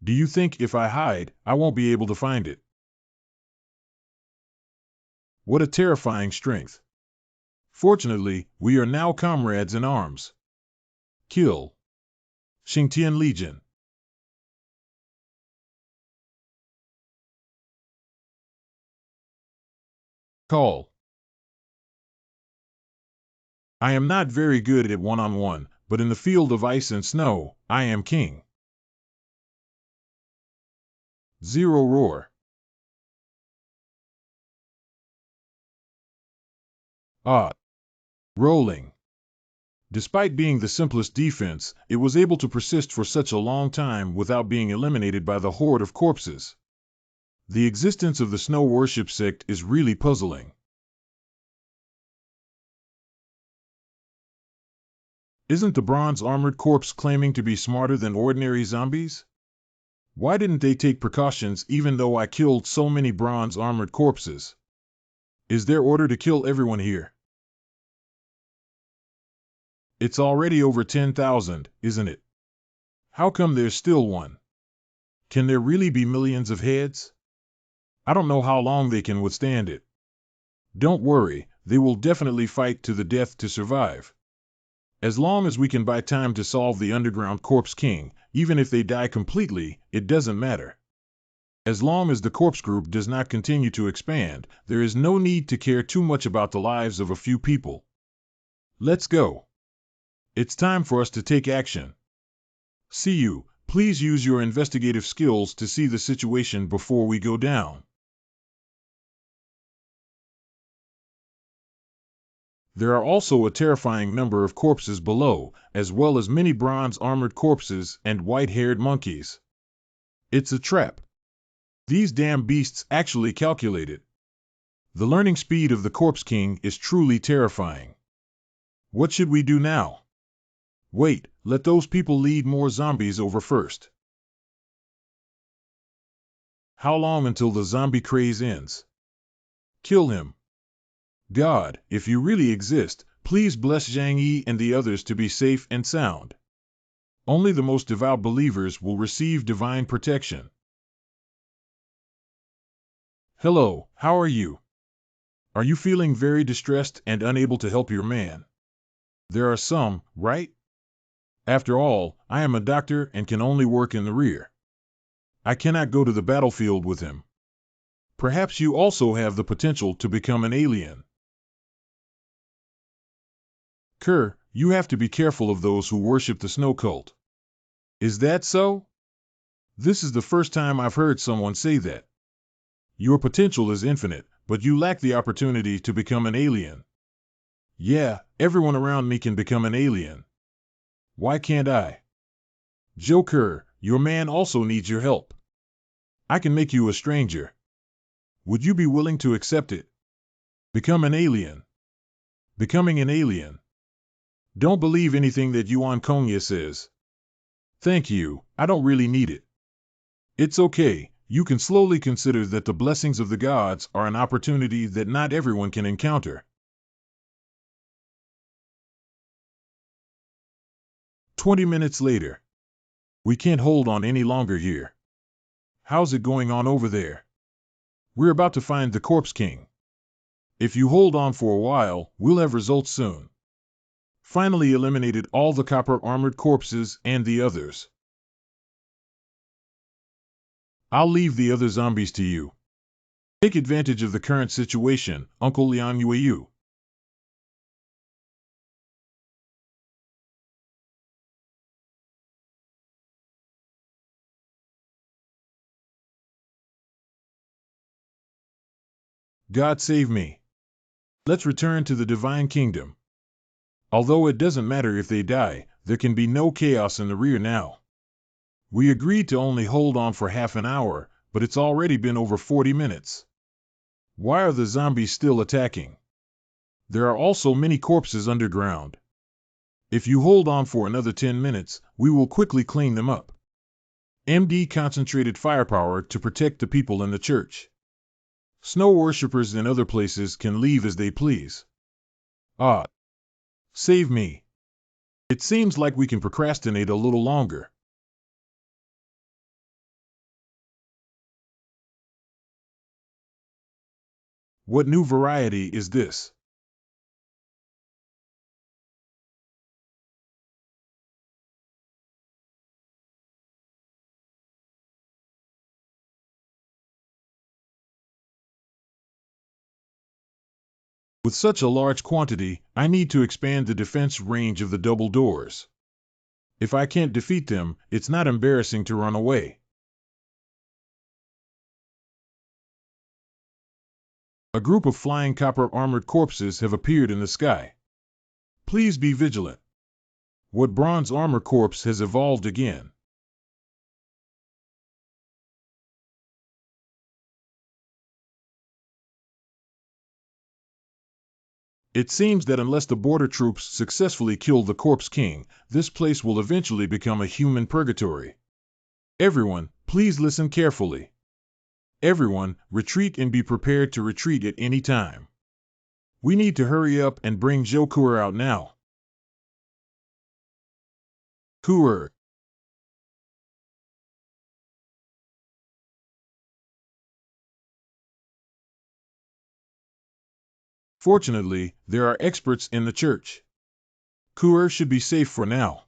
Do you think if I hide, I won't be able to find it? What a terrifying strength. Fortunately, we are now comrades in arms. Kill. Xingtian Legion. Call. I am not very good at one-on-one, but in the field of ice and snow, I am king. Zero roar. Ah. Rolling. Despite being the simplest defense, it was able to persist for such a long time without being eliminated by the horde of corpses. The existence of the snow worship sect is really puzzling. Isn't the bronze-armored corpse claiming to be smarter than ordinary zombies? Why didn't they take precautions even though I killed so many bronze-armored corpses? Is their order to kill everyone here? It's already over 10,000, isn't it? How come there's still one? Can there really be millions of heads? I don't know how long they can withstand it. Don't worry, they will definitely fight to the death to survive. As long as we can buy time to solve the underground corpse king, even if they die completely, it doesn't matter. As long as the corpse group does not continue to expand, there is no need to care too much about the lives of a few people. Let's go. It's time for us to take action. See you, please use your investigative skills to see the situation before we go down. There are also a terrifying number of corpses below, as well as many bronze-armored corpses and white-haired monkeys. It's a trap. These damn beasts actually calculate it. The learning speed of the Corpse King is truly terrifying. What should we do now? Wait, let those people lead more zombies over first. How long until the zombie craze ends? Kill him. God, if you really exist, please bless Zhang Yi and the others to be safe and sound. Only the most devout believers will receive divine protection. Hello, how are you? Are you feeling very distressed and unable to help your man? There are some, right? After all, I am a doctor and can only work in the rear. I cannot go to the battlefield with him. Perhaps you also have the potential to become an alien. Kerr, you have to be careful of those who worship the snow cult. Is that so? This is the first time I've heard someone say that. Your potential is infinite, but you lack the opportunity to become an alien. Yeah, everyone around me can become an alien. Why can't I? Joe Kerr, your man also needs your help. I can make you a stranger. Would you be willing to accept it? Become an alien. Becoming an alien. Don't believe anything that Yuan Kongya says. Thank you, I don't really need it. It's okay, you can slowly consider that the blessings of the gods are an opportunity that not everyone can encounter. 20 minutes later. We can't hold on any longer here. How's it going on over there? We're about to find the Corpse King. If you hold on for a while, we'll have results soon. Finally eliminated all the copper-armored corpses and the others. I'll leave the other zombies to you. Take advantage of the current situation, Uncle Liang Yueyu. God save me. Let's return to the Divine Kingdom. Although it doesn't matter if they die, there can be no chaos in the rear now. We agreed to only hold on for half an hour, but it's already been over 40 minutes. Why are the zombies still attacking? There are also many corpses underground. If you hold on for another 10 minutes, we will quickly clean them up. MD concentrated firepower to protect the people in the church. Snow worshippers in other places can leave as they please. Ah. Save me. It seems like we can procrastinate a little longer. What new variety is this? With such a large quantity, I need to expand the defense range of the double doors. If I can't defeat them, it's not embarrassing to run away. A group of flying copper-armored corpses have appeared in the sky. Please be vigilant. What bronze armor corpse has evolved again? It seems that unless the border troops successfully kill the Corpse King, this place will eventually become a human purgatory. Everyone, please listen carefully. Everyone, retreat and be prepared to retreat at any time. We need to hurry up and bring Zhou Kuer out now. Kuer. Fortunately, there are experts in the church. Kuer should be safe for now.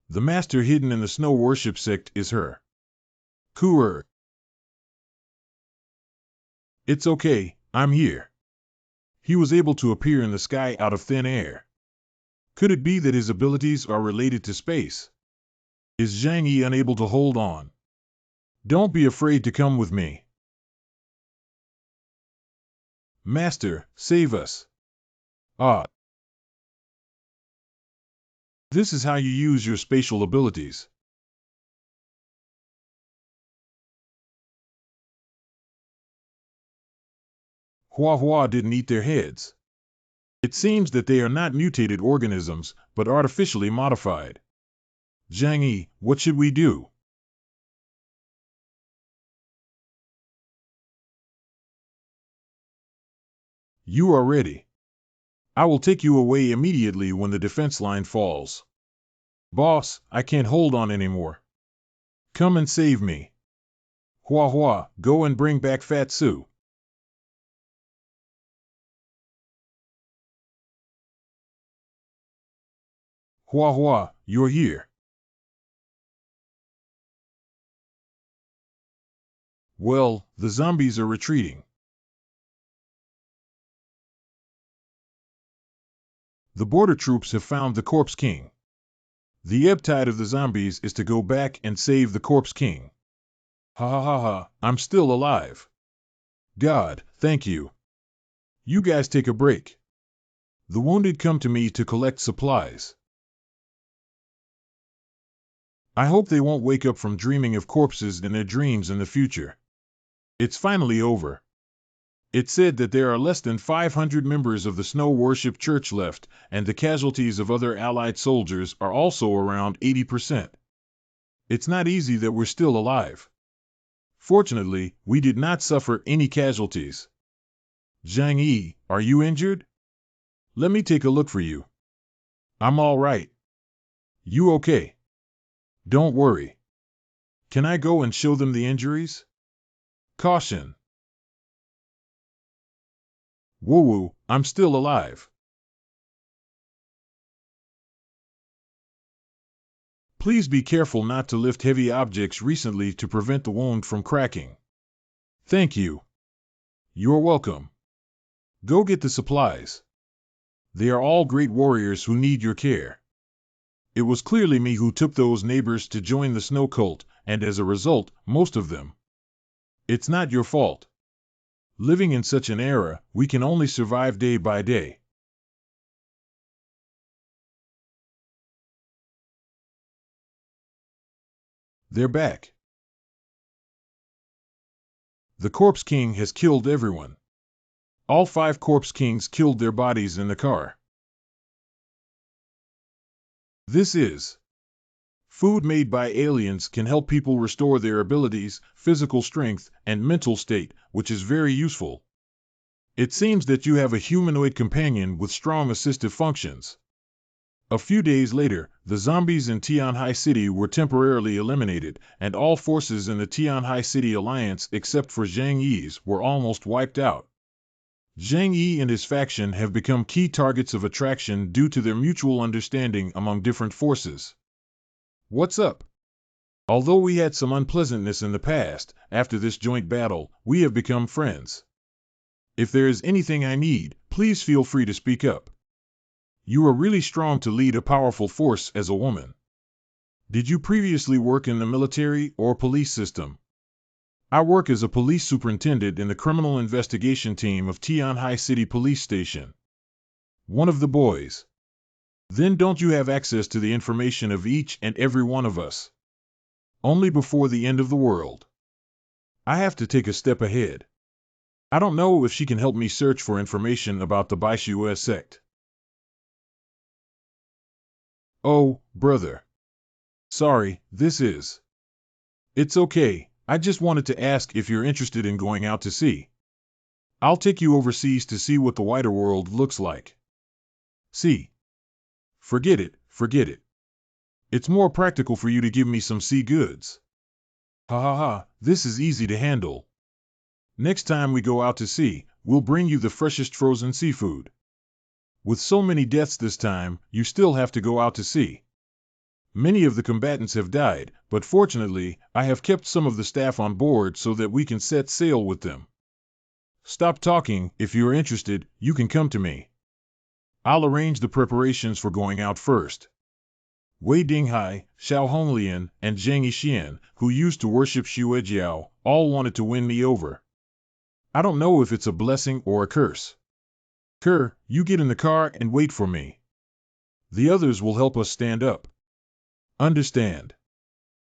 The master hidden in the snow worship sect is her. Kuer. It's okay, I'm here. He was able to appear in the sky out of thin air. Could it be that his abilities are related to space? Is Zhang Yi unable to hold on? Don't be afraid to come with me. Master, save us. Ah. This is how you use your spatial abilities. MANHWA didn't eat their heads. It seems that they are not mutated organisms, but artificially modified. Zhang Yi, what should we do? You are ready. I will take you away immediately when the defense line falls. Boss, I can't hold on anymore. Come and save me. MANHWA, go and bring back Fat Sue. MANHWA, you're here. Well, the zombies are retreating. The border troops have found the Corpse King. The ebb tide of the zombies is to go back and save the Corpse King. Ha ha ha ha, I'm still alive. God, thank you. You guys take a break. The wounded come to me to collect supplies. I hope they won't wake up from dreaming of corpses in their dreams in the future. It's finally over. It said that there are less than 500 members of the Snow Worship Church left, and the casualties of other Allied soldiers are also around 80%. It's not easy that we're still alive. Fortunately, we did not suffer any casualties. Zhang Yi, are you injured? Let me take a look for you. I'm all right. You okay? Don't worry. Can I go and show them the injuries? Caution. Woo-woo, I'm still alive. Please be careful not to lift heavy objects recently to prevent the wound from cracking. Thank you. You're welcome. Go get the supplies. They are all great warriors who need your care. It was clearly me who took those neighbors to join the snow cult, and as a result, most of them. It's not your fault. Living in such an era, we can only survive day by day. They're back. The Corpse King has killed everyone. All 5 Corpse Kings killed their bodies in the car. This is food made by aliens can help people restore their abilities, physical strength, and mental state, which is very useful. It seems that you have a humanoid companion with strong assistive functions. A few days later, the zombies in Tianhai City were temporarily eliminated, and all forces in the Tianhai City Alliance except for Zhang Yi's were almost wiped out. Zhang Yi and his faction have become key targets of attraction due to their mutual understanding among different forces. What's up? Although we had some unpleasantness in the past, after this joint battle, we have become friends. If there is anything I need, please feel free to speak up. You are really strong to lead a powerful force as a woman. Did you previously work in the military or police system? I work as a police superintendent in the criminal investigation team of Tianhai City Police Station. One of the boys. Then don't you have access to the information of each and every one of us? Only before the end of the world. I have to take a step ahead. I don't know if she can help me search for information about the Baishue sect. Oh, brother. Sorry, this is. It's okay, I just wanted to ask if you're interested in going out to sea. I'll take you overseas to see what the wider world looks like. See? Forget it, forget it. It's more practical for you to give me some sea goods. Ha ha ha, this is easy to handle. Next time we go out to sea, we'll bring you the freshest frozen seafood. With so many deaths this time, you still have to go out to sea. Many of the combatants have died, but fortunately, I have kept some of the staff on board so that we can set sail with them. Stop talking, if you are interested, you can come to me. I'll arrange the preparations for going out first. Wei Dinghai, Xiao Honglian, and Zhang Yixian, who used to worship Xuejiao, all wanted to win me over. I don't know if it's a blessing or a curse. Kerr, you get in the car and wait for me. The others will help us stand up. Understand?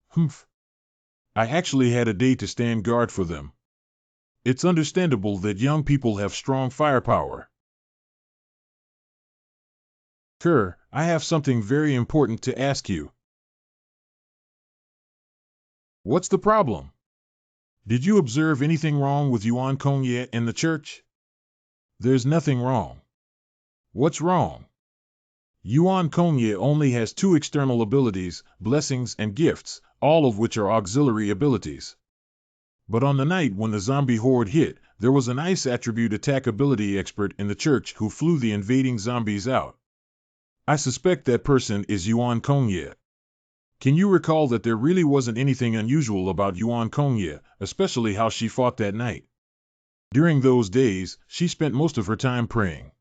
Humph. I actually had a day to stand guard for them. It's understandable that young people have strong firepower. Kerr, I have something very important to ask you. What's the problem? Did you observe anything wrong with Yuan Kongye in the church? There's nothing wrong. What's wrong? Yuan Kongye only has 2 external abilities, blessings and gifts, all of which are auxiliary abilities. But on the night when the zombie horde hit, there was an ice attribute attack ability expert in the church who flew the invading zombies out. I suspect that person is Yuan Kongye. Can you recall that there really wasn't anything unusual about Yuan Kongye, especially how she fought that night? During those days, she spent most of her time praying.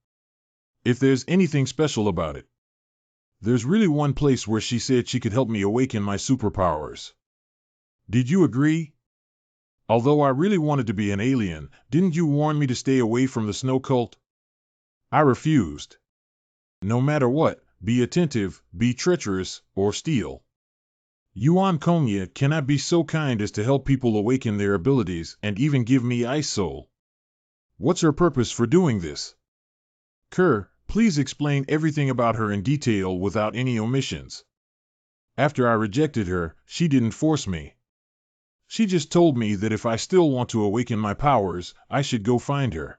If there's anything special about it, there's really one place where she said she could help me awaken my superpowers. Did you agree? Although I really wanted to be an alien, didn't you warn me to stay away from the snow cult? I refused. No matter what, be attentive, be treacherous, or steal. Yuan Kongye cannot be so kind as to help people awaken their abilities and even give me Ice Soul. What's her purpose for doing this? Kerr, please explain everything about her in detail without any omissions. After I rejected her, she didn't force me. She just told me that if I still want to awaken my powers, I should go find her.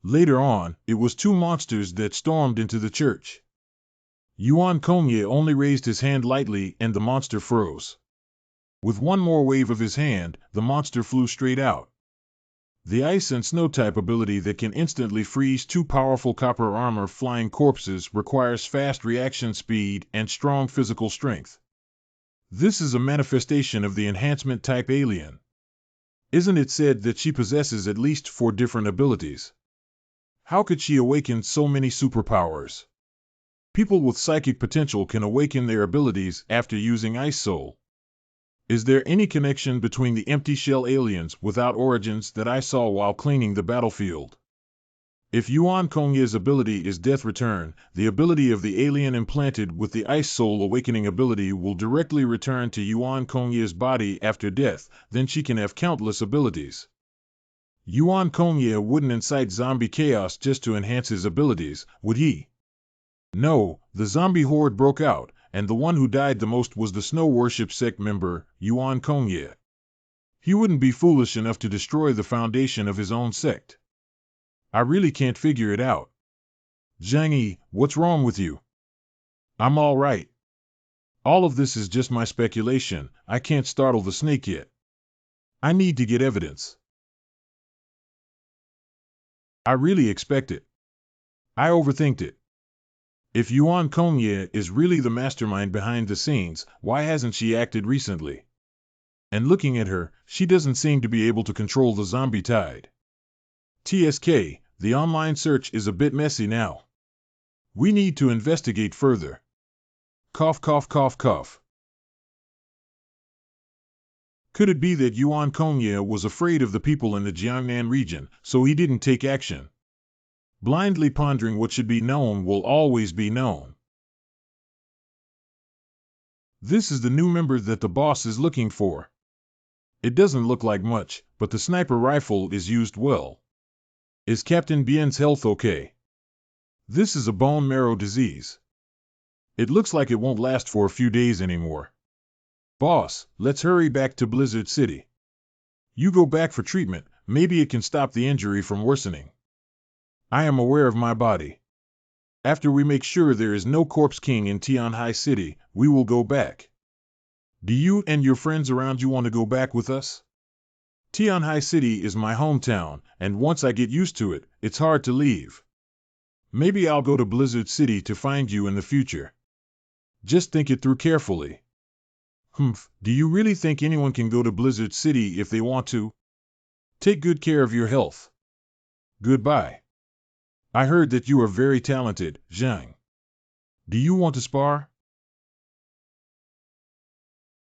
Later on, it was 2 monsters that stormed into the church. Yuan Kongye only raised his hand lightly and the monster froze. With one more wave of his hand, the monster flew straight out. The ice and snow type ability that can instantly freeze 2 powerful copper armor flying corpses requires fast reaction speed and strong physical strength. This is a manifestation of the enhancement type alien. Isn't it said that she possesses at least 4 different abilities? How could she awaken so many superpowers? People with psychic potential can awaken their abilities after using Ice Soul. Is there any connection between the empty shell aliens without origins that I saw while cleaning the battlefield? If Yuan Kongye's ability is Death Return, the ability of the alien implanted with the Ice Soul awakening ability will directly return to Yuan Kongye's body after death, then she can have countless abilities. Yuan Kongye wouldn't incite zombie chaos just to enhance his abilities, would he? No, the zombie horde broke out, and the one who died the most was the Snow Worship sect member, Yuan Kongye. He wouldn't be foolish enough to destroy the foundation of his own sect. I really can't figure it out. Zhang Yi, what's wrong with you? I'm all right. All of this is just my speculation. I can't startle the snake yet. I need to get evidence. I really expect it. I overthinked it. If Yuan Kongye is really the mastermind behind the scenes, why hasn't she acted recently? And looking at her, she doesn't seem to be able to control the zombie tide. TSK, the online search is a bit messy now. We need to investigate further. Cough, cough, cough, cough. Could it be that Yuan Kongye was afraid of the people in the Jiangnan region, so he didn't take action? Blindly pondering what should be known will always be known. This is the new member that the boss is looking for. It doesn't look like much, but the sniper rifle is used well. Is Captain Bien's health okay? This is a bone marrow disease. It looks like it won't last for a few days anymore. Boss, let's hurry back to Blizzard City. You go back for treatment, maybe it can stop the injury from worsening. I am aware of my body. After we make sure there is no Corpse King in Tianhai City, we will go back. Do you and your friends around you want to go back with us? Tianhai City is my hometown, and once I get used to it, it's hard to leave. Maybe I'll go to Blizzard City to find you in the future. Just think it through carefully. Do you really think anyone can go to Blizzard City if they want to? Take good care of your health. Goodbye. I heard that you are very talented, Zhang. Do you want to spar?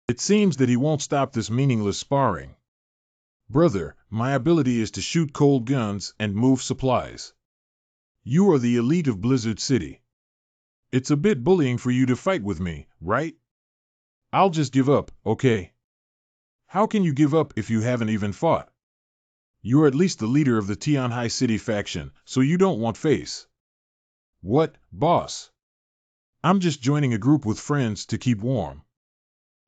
It seems that he won't stop this meaningless sparring. Brother, my ability is to shoot cold guns and move supplies. You are the elite of Blizzard City. It's a bit bullying for you to fight with me, right? I'll just give up, okay? How can you give up if you haven't even fought? You're at least the leader of the Tianhai City faction, so you don't want face. What, boss? I'm just joining a group with friends to keep warm.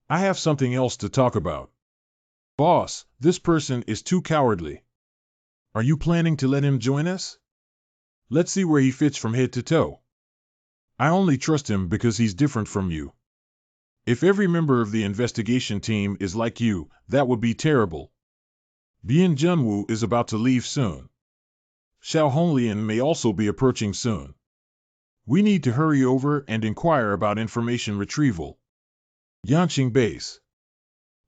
I have something else to talk about. Boss, this person is too cowardly. Are you planning to let him join us? Let's see where he fits from head to toe. I only trust him because he's different from you. If every member of the investigation team is like you, that would be terrible. Bien Junwoo is about to leave soon. Xiao Honglian may also be approaching soon. We need to hurry over and inquire about information retrieval. Yanqing Base.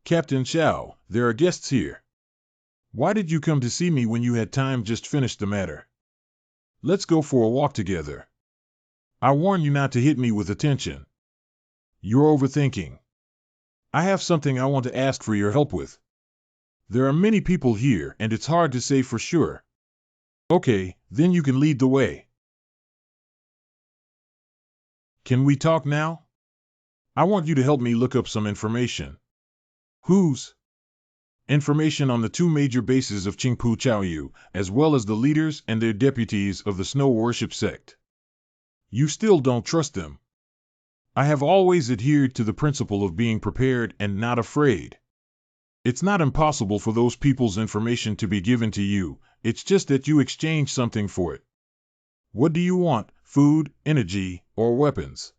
Captain Xiao, there are guests here. Why did you come to see me when you had time? Just finished the matter. Let's go for a walk together. I warn you not to hit me with attention. You're overthinking. I have something I want to ask for your help with. There are many people here and it's hard to say for sure. Okay, then you can lead the way. Can we talk now? I want you to help me look up some information. Whose? Information on the two major bases of Qingpu Chaoyu, as well as the leaders and their deputies of the Snow Worship sect. You still don't trust them. I have always adhered to the principle of being prepared and not afraid. It's not impossible for those people's information to be given to you, it's just that you exchange something for it. What do you want? Food, energy, or weapons?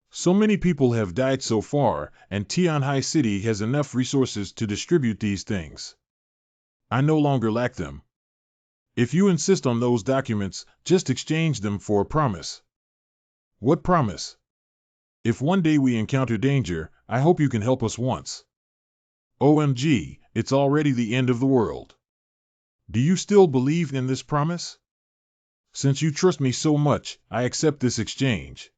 So many people have died so far, and Tianhai City has enough resources to distribute these things. I no longer lack them. If you insist on those documents, just exchange them for a promise. What promise? If one day we encounter danger, I hope you can help us once. OMG, it's already the end of the world. Do you still believe in this promise? Since you trust me so much, I accept this exchange.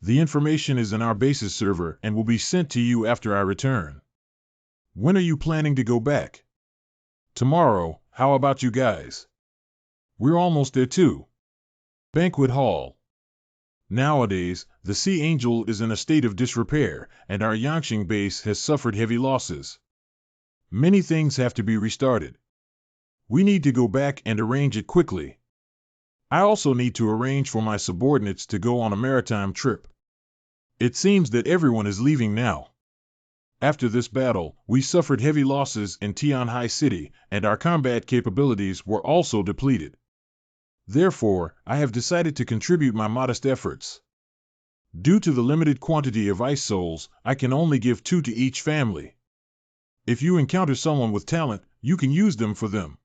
The information is in our basis server and will be sent to you after I return. When are you planning to go back? Tomorrow. How about you guys? We're almost there too. Banquet Hall. Nowadays, the Sea Angel is in a state of disrepair, and our Yanqing base has suffered heavy losses. Many things have to be restarted. We need to go back and arrange it quickly. I also need to arrange for my subordinates to go on a maritime trip. It seems that everyone is leaving now. After this battle, we suffered heavy losses in Tianhai City, and our combat capabilities were also depleted. Therefore, I have decided to contribute my modest efforts. Due to the limited quantity of ice souls, I can only give 2 to each family. If you encounter someone with talent, you can use them for them.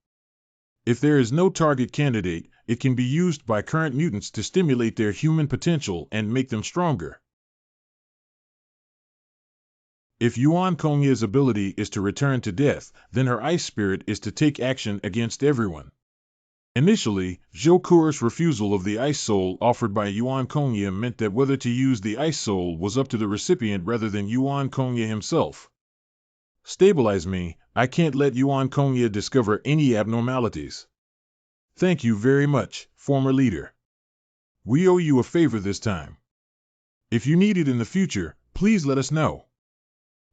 If there is no target candidate, it can be used by current mutants to stimulate their human potential and make them stronger. If Yuan Kongya's ability is to return to death, then her ice spirit is to take action against everyone. Initially, Zhou Kuer's refusal of the ice soul offered by Yuan Kongya meant that whether to use the ice soul was up to the recipient rather than Yuan Kongya himself. Stabilize me, I can't let Yuan Kongya discover any abnormalities. Thank you very much, former leader. We owe you a favor this time. If you need it in the future, please let us know.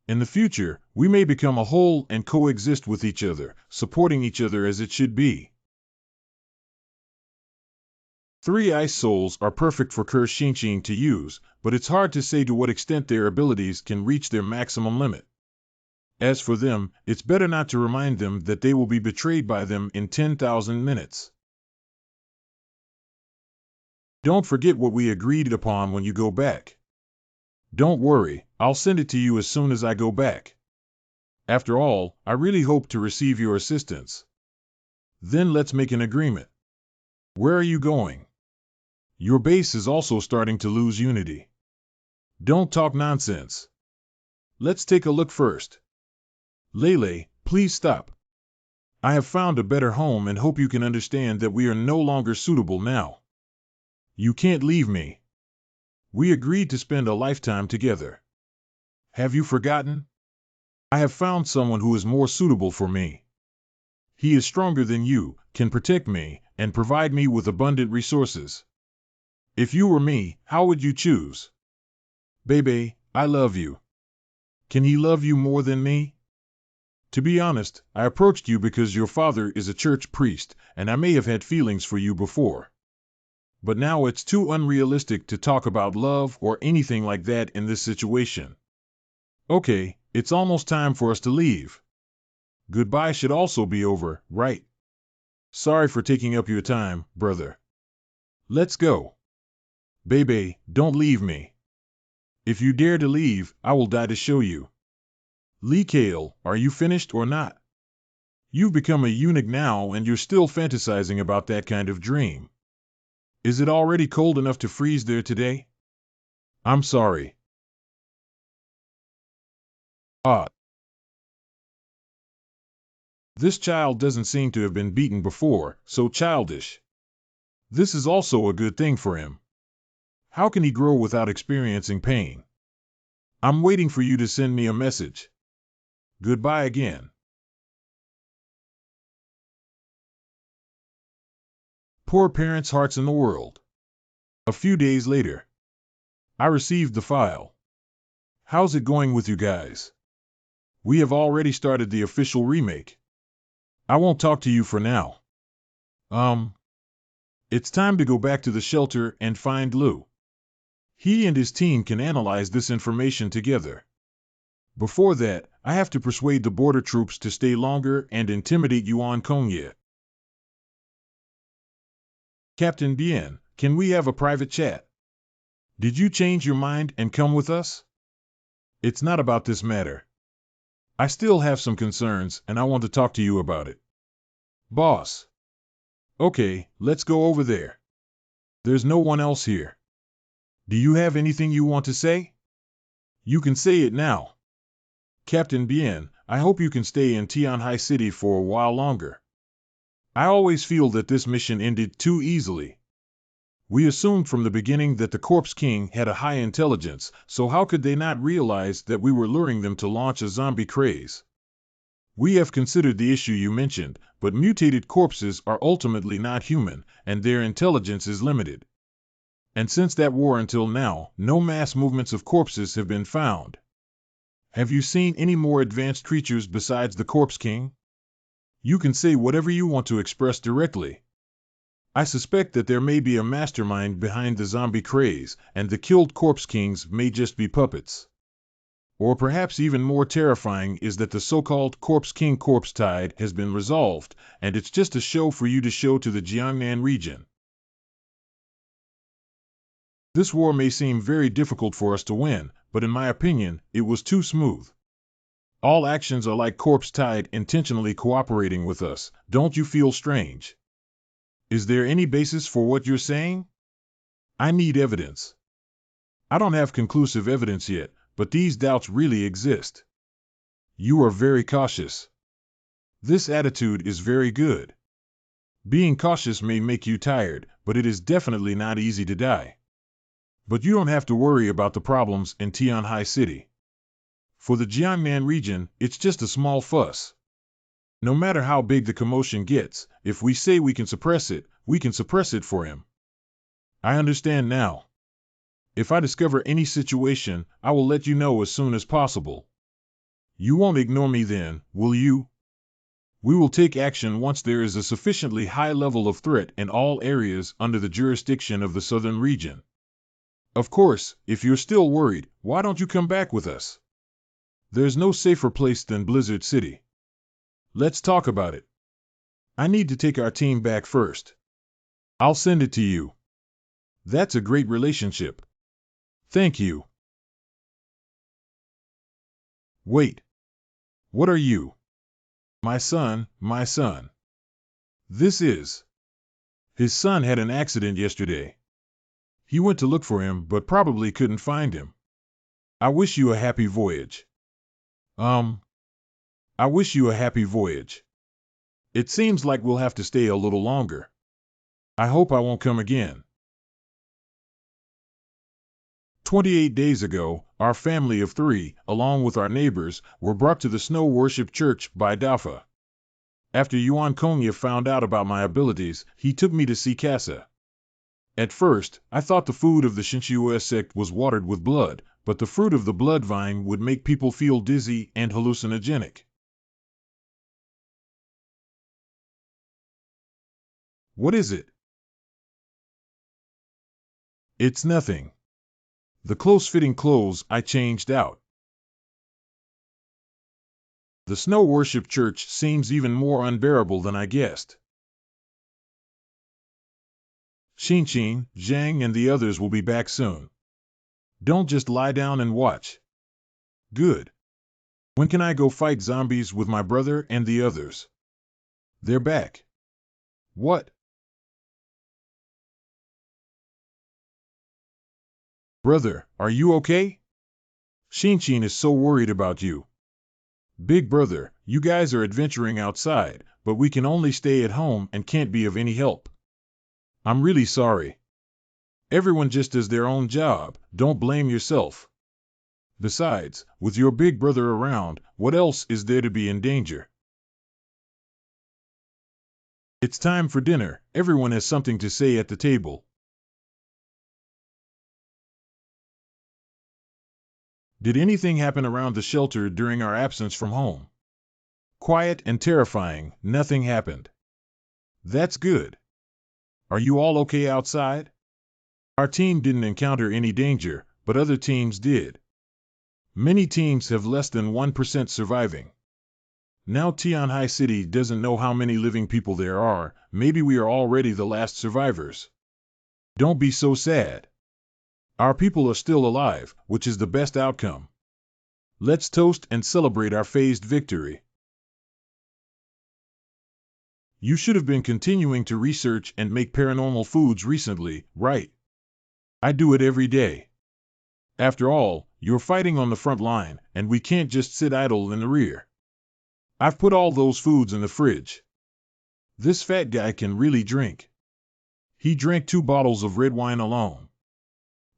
In the future, we may become a whole and coexist with each other, supporting each other as it should be. 3 ice souls are perfect for Ke Xingqing to use, but it's hard to say to what extent their abilities can reach their maximum limit. As for them, it's better not to remind them that they will be betrayed by them in 10,000 minutes. Don't forget what we agreed upon when you go back. Don't worry, I'll send it to you as soon as I go back. After all, I really hope to receive your assistance. Then let's make an agreement. Where are you going? Your base is also starting to lose unity. Don't talk nonsense. Let's take a look first. Lele, please stop. I have found a better home and hope you can understand that we are no longer suitable now. You can't leave me. We agreed to spend a lifetime together. Have you forgotten? I have found someone who is more suitable for me. He is stronger than you, can protect me, and provide me with abundant resources. If you were me, how would you choose? Baby, I love you. Can he love you more than me? To be honest, I approached you because your father is a church priest, and I may have had feelings for you before. But now it's too unrealistic to talk about love or anything like that in this situation. Okay, it's almost time for us to leave. Goodbye should also be over, right? Sorry for taking up your time, brother. Let's go. Baby, don't leave me. If you dare to leave, I will die to show you. Lee Kale, are you finished or not? You've become a eunuch now and you're still fantasizing about that kind of dream. Is it already cold enough to freeze there today? I'm sorry. Ah. This child doesn't seem to have been beaten before, so childish. This is also a good thing for him. How can he grow without experiencing pain? I'm waiting for you to send me a message. Goodbye again. Poor parents' hearts in the world. A few days later. I received the file. How's it going with you guys? We have already started the official remake. I won't talk to you for now. It's time to go back to the shelter and find Lou. He and his team can analyze this information together. Before that, I have to persuade the border troops to stay longer and intimidate Yuan Kongye. Captain Bien, can we have a private chat? Did you change your mind and come with us? It's not about this matter. I still have some concerns and I want to talk to you about it. Boss. Okay, let's go over there. There's no one else here. Do you have anything you want to say? You can say it now. Captain Bien, I hope you can stay in Tianhai City for a while longer. I always feel that this mission ended too easily. We assumed from the beginning that the Corpse King had a high intelligence, so how could they not realize that we were luring them to launch a zombie craze? We have considered the issue you mentioned, but mutated corpses are ultimately not human, and their intelligence is limited. And since that war until now, no mass movements of corpses have been found. Have you seen any more advanced creatures besides the Corpse King? You can say whatever you want to express directly. I suspect that there may be a mastermind behind the zombie craze, and the killed Corpse Kings may just be puppets. Or perhaps even more terrifying is that the so-called Corpse King corpse tide has been resolved, and it's just a show for you to show to the Jiangnan region. This war may seem very difficult for us to win, but in my opinion, it was too smooth. All actions are like Corpse Tide intentionally cooperating with us. Don't you feel strange? Is there any basis for what you're saying? I need evidence. I don't have conclusive evidence yet, but these doubts really exist. You are very cautious. This attitude is very good. Being cautious may make you tired, but it is definitely not easy to die. But you don't have to worry about the problems in Tianhai City. For the Jiangnan region, it's just a small fuss. No matter how big the commotion gets, if we say we can suppress it for him. I understand now. If I discover any situation, I will let you know as soon as possible. You won't ignore me then, will you? We will take action once there is a sufficiently high level of threat in all areas under the jurisdiction of the southern region. Of course, if you're still worried, why don't you come back with us? There's no safer place than Blizzard City. Let's talk about it. I need to take our team back first. I'll send it to you. That's a great relationship. Thank you. Wait. What are you? My son, my son. This is. His son had an accident yesterday. He went to look for him, but probably couldn't find him. I wish you a happy voyage. I wish you a happy voyage. It seems like we'll have to stay a little longer. I hope I won't come again. 28 days ago, our family of 3, along with our neighbors, were brought to the Snow Worship Church by Dafa. After Yuan Kongye found out about my abilities, he took me to see Casa. At first, I thought the food of the Shinshua sect was watered with blood, but the fruit of the blood vine would make people feel dizzy and hallucinogenic. What is it? It's nothing. The close-fitting clothes I changed out. The snow worship church seems even more unbearable than I guessed. Xinxin, Zhang and the others will be back soon. Don't just lie down and watch. Good. When can I go fight zombies with my brother and the others? They're back. What? Brother, are you okay? Xinxin is so worried about you. Big brother, you guys are adventuring outside, but we can only stay at home and can't be of any help. I'm really sorry. Everyone just does their own job, don't blame yourself. Besides, with your big brother around, what else is there to be in danger? It's time for dinner, everyone has something to say at the table. Did anything happen around the shelter during our absence from home? Quiet and terrifying, nothing happened. That's good. Are you all okay outside? Our team didn't encounter any danger, but other teams did. Many teams have less than 1% surviving. Now Tianhai City doesn't know how many living people there are, maybe we are already the last survivors. Don't be so sad. Our people are still alive, which is the best outcome. Let's toast and celebrate our phased victory. You should have been continuing to research and make paranormal foods recently, right? I do it every day. After all, you're fighting on the front line, and we can't just sit idle in the rear. I've put all those foods in the fridge. This fat guy can really drink. He drank 2 bottles of red wine alone.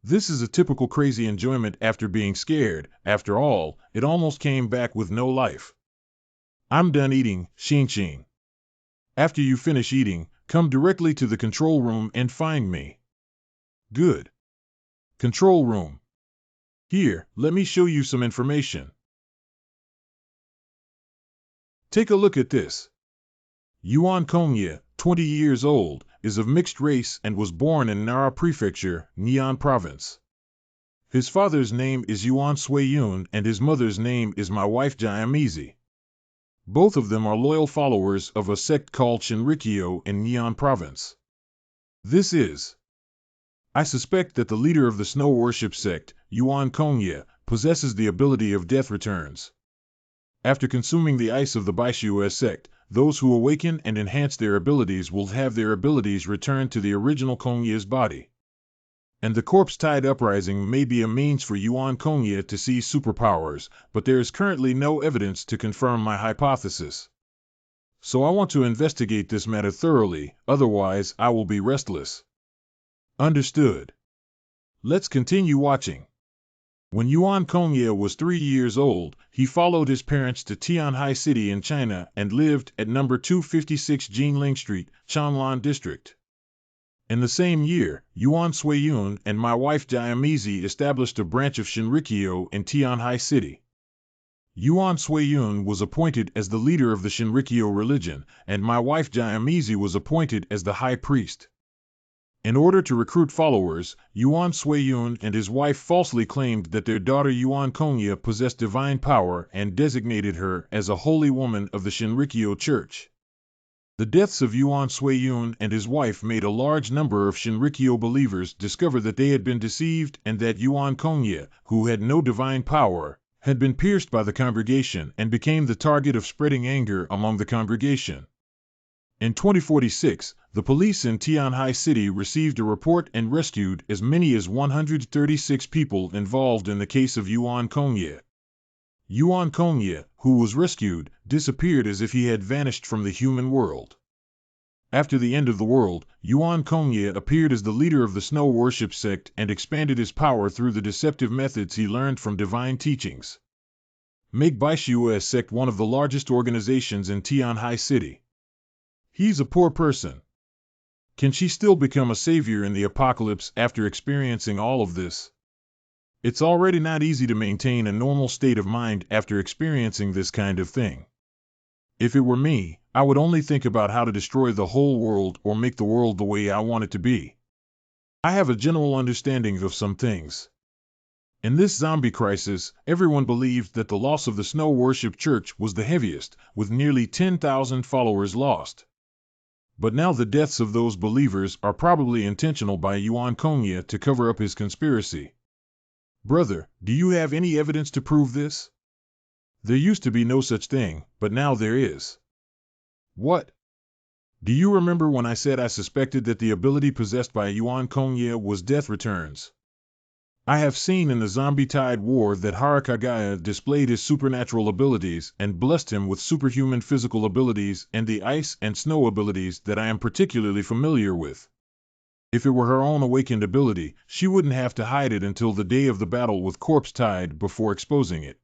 This is a typical crazy enjoyment after being scared. After all, it almost came back with no life. I'm done eating, Xinxin. After you finish eating, come directly to the control room and find me. Good. Control room. Here, let me show you some information. Take a look at this. Yuan Kongye, 20 years old, is of mixed race and was born in Nara Prefecture, Nian Province. His father's name is Yuan Suiyun and his mother's name is my wife Jiamizi. Both of them are loyal followers of a sect called Shinrikyo in Nian Province. I suspect that the leader of the snow worship sect, Yuan Kongye, possesses the ability of death returns. After consuming the ice of the Baishua sect, those who awaken and enhance their abilities will have their abilities returned to the original Kongye's body. And the corpse-tide uprising may be a means for Yuan Kongye to seize superpowers, but there is currently no evidence to confirm my hypothesis. So I want to investigate this matter thoroughly, otherwise I will be restless. Understood. Let's continue watching. When Yuan Kongye was 3 years old, he followed his parents to Tianhai City in China and lived at number 256 Jinling Street, Chanlan District. In the same year, Yuan Suiyun and my wife Jiamizi established a branch of Shinrikyo in Tianhai City. Yuan Suiyun was appointed as the leader of the Shinrikyo religion, and my wife Jiamizi was appointed as the high priest. In order to recruit followers, Yuan Suiyun and his wife falsely claimed that their daughter Yuan Kongye possessed divine power and designated her as a holy woman of the Shinrikyo Church. The deaths of Yuan Suiyun and his wife made a large number of Shinrikyo believers discover that they had been deceived and that Yuan Kongye, who had no divine power, had been pierced by the congregation and became the target of spreading anger among the congregation. In 2046, the police in Tianhai City received a report and rescued as many as 136 people involved in the case of Yuan Kongye. Yuan Kongye, who was rescued, disappeared as if he had vanished from the human world. After the end of the world, Yuan Kongye appeared as the leader of the snow worship sect and expanded his power through the deceptive methods he learned from divine teachings. Make Baishua sect one of the largest organizations in Tianhai City. He's a poor person. Can she still become a savior in the apocalypse after experiencing all of this? It's already not easy to maintain a normal state of mind after experiencing this kind of thing. If it were me, I would only think about how to destroy the whole world or make the world the way I want it to be. I have a general understanding of some things. In this zombie crisis, everyone believed that the loss of the Snow Worship Church was the heaviest, with nearly 10,000 followers lost. But now the deaths of those believers are probably intentional by Yuan Kongye to cover up his conspiracy. Brother, do you have any evidence to prove this? There used to be no such thing, but now there is. What? Do you remember when I said I suspected that the ability possessed by Yuan Kongye was Death Returns? I have seen in the Zombie Tide War that Harakagaya displayed his supernatural abilities and blessed him with superhuman physical abilities and the ice and snow abilities that I am particularly familiar with. If it were her own awakened ability, she wouldn't have to hide it until the day of the battle with Corpse Tide before exposing it.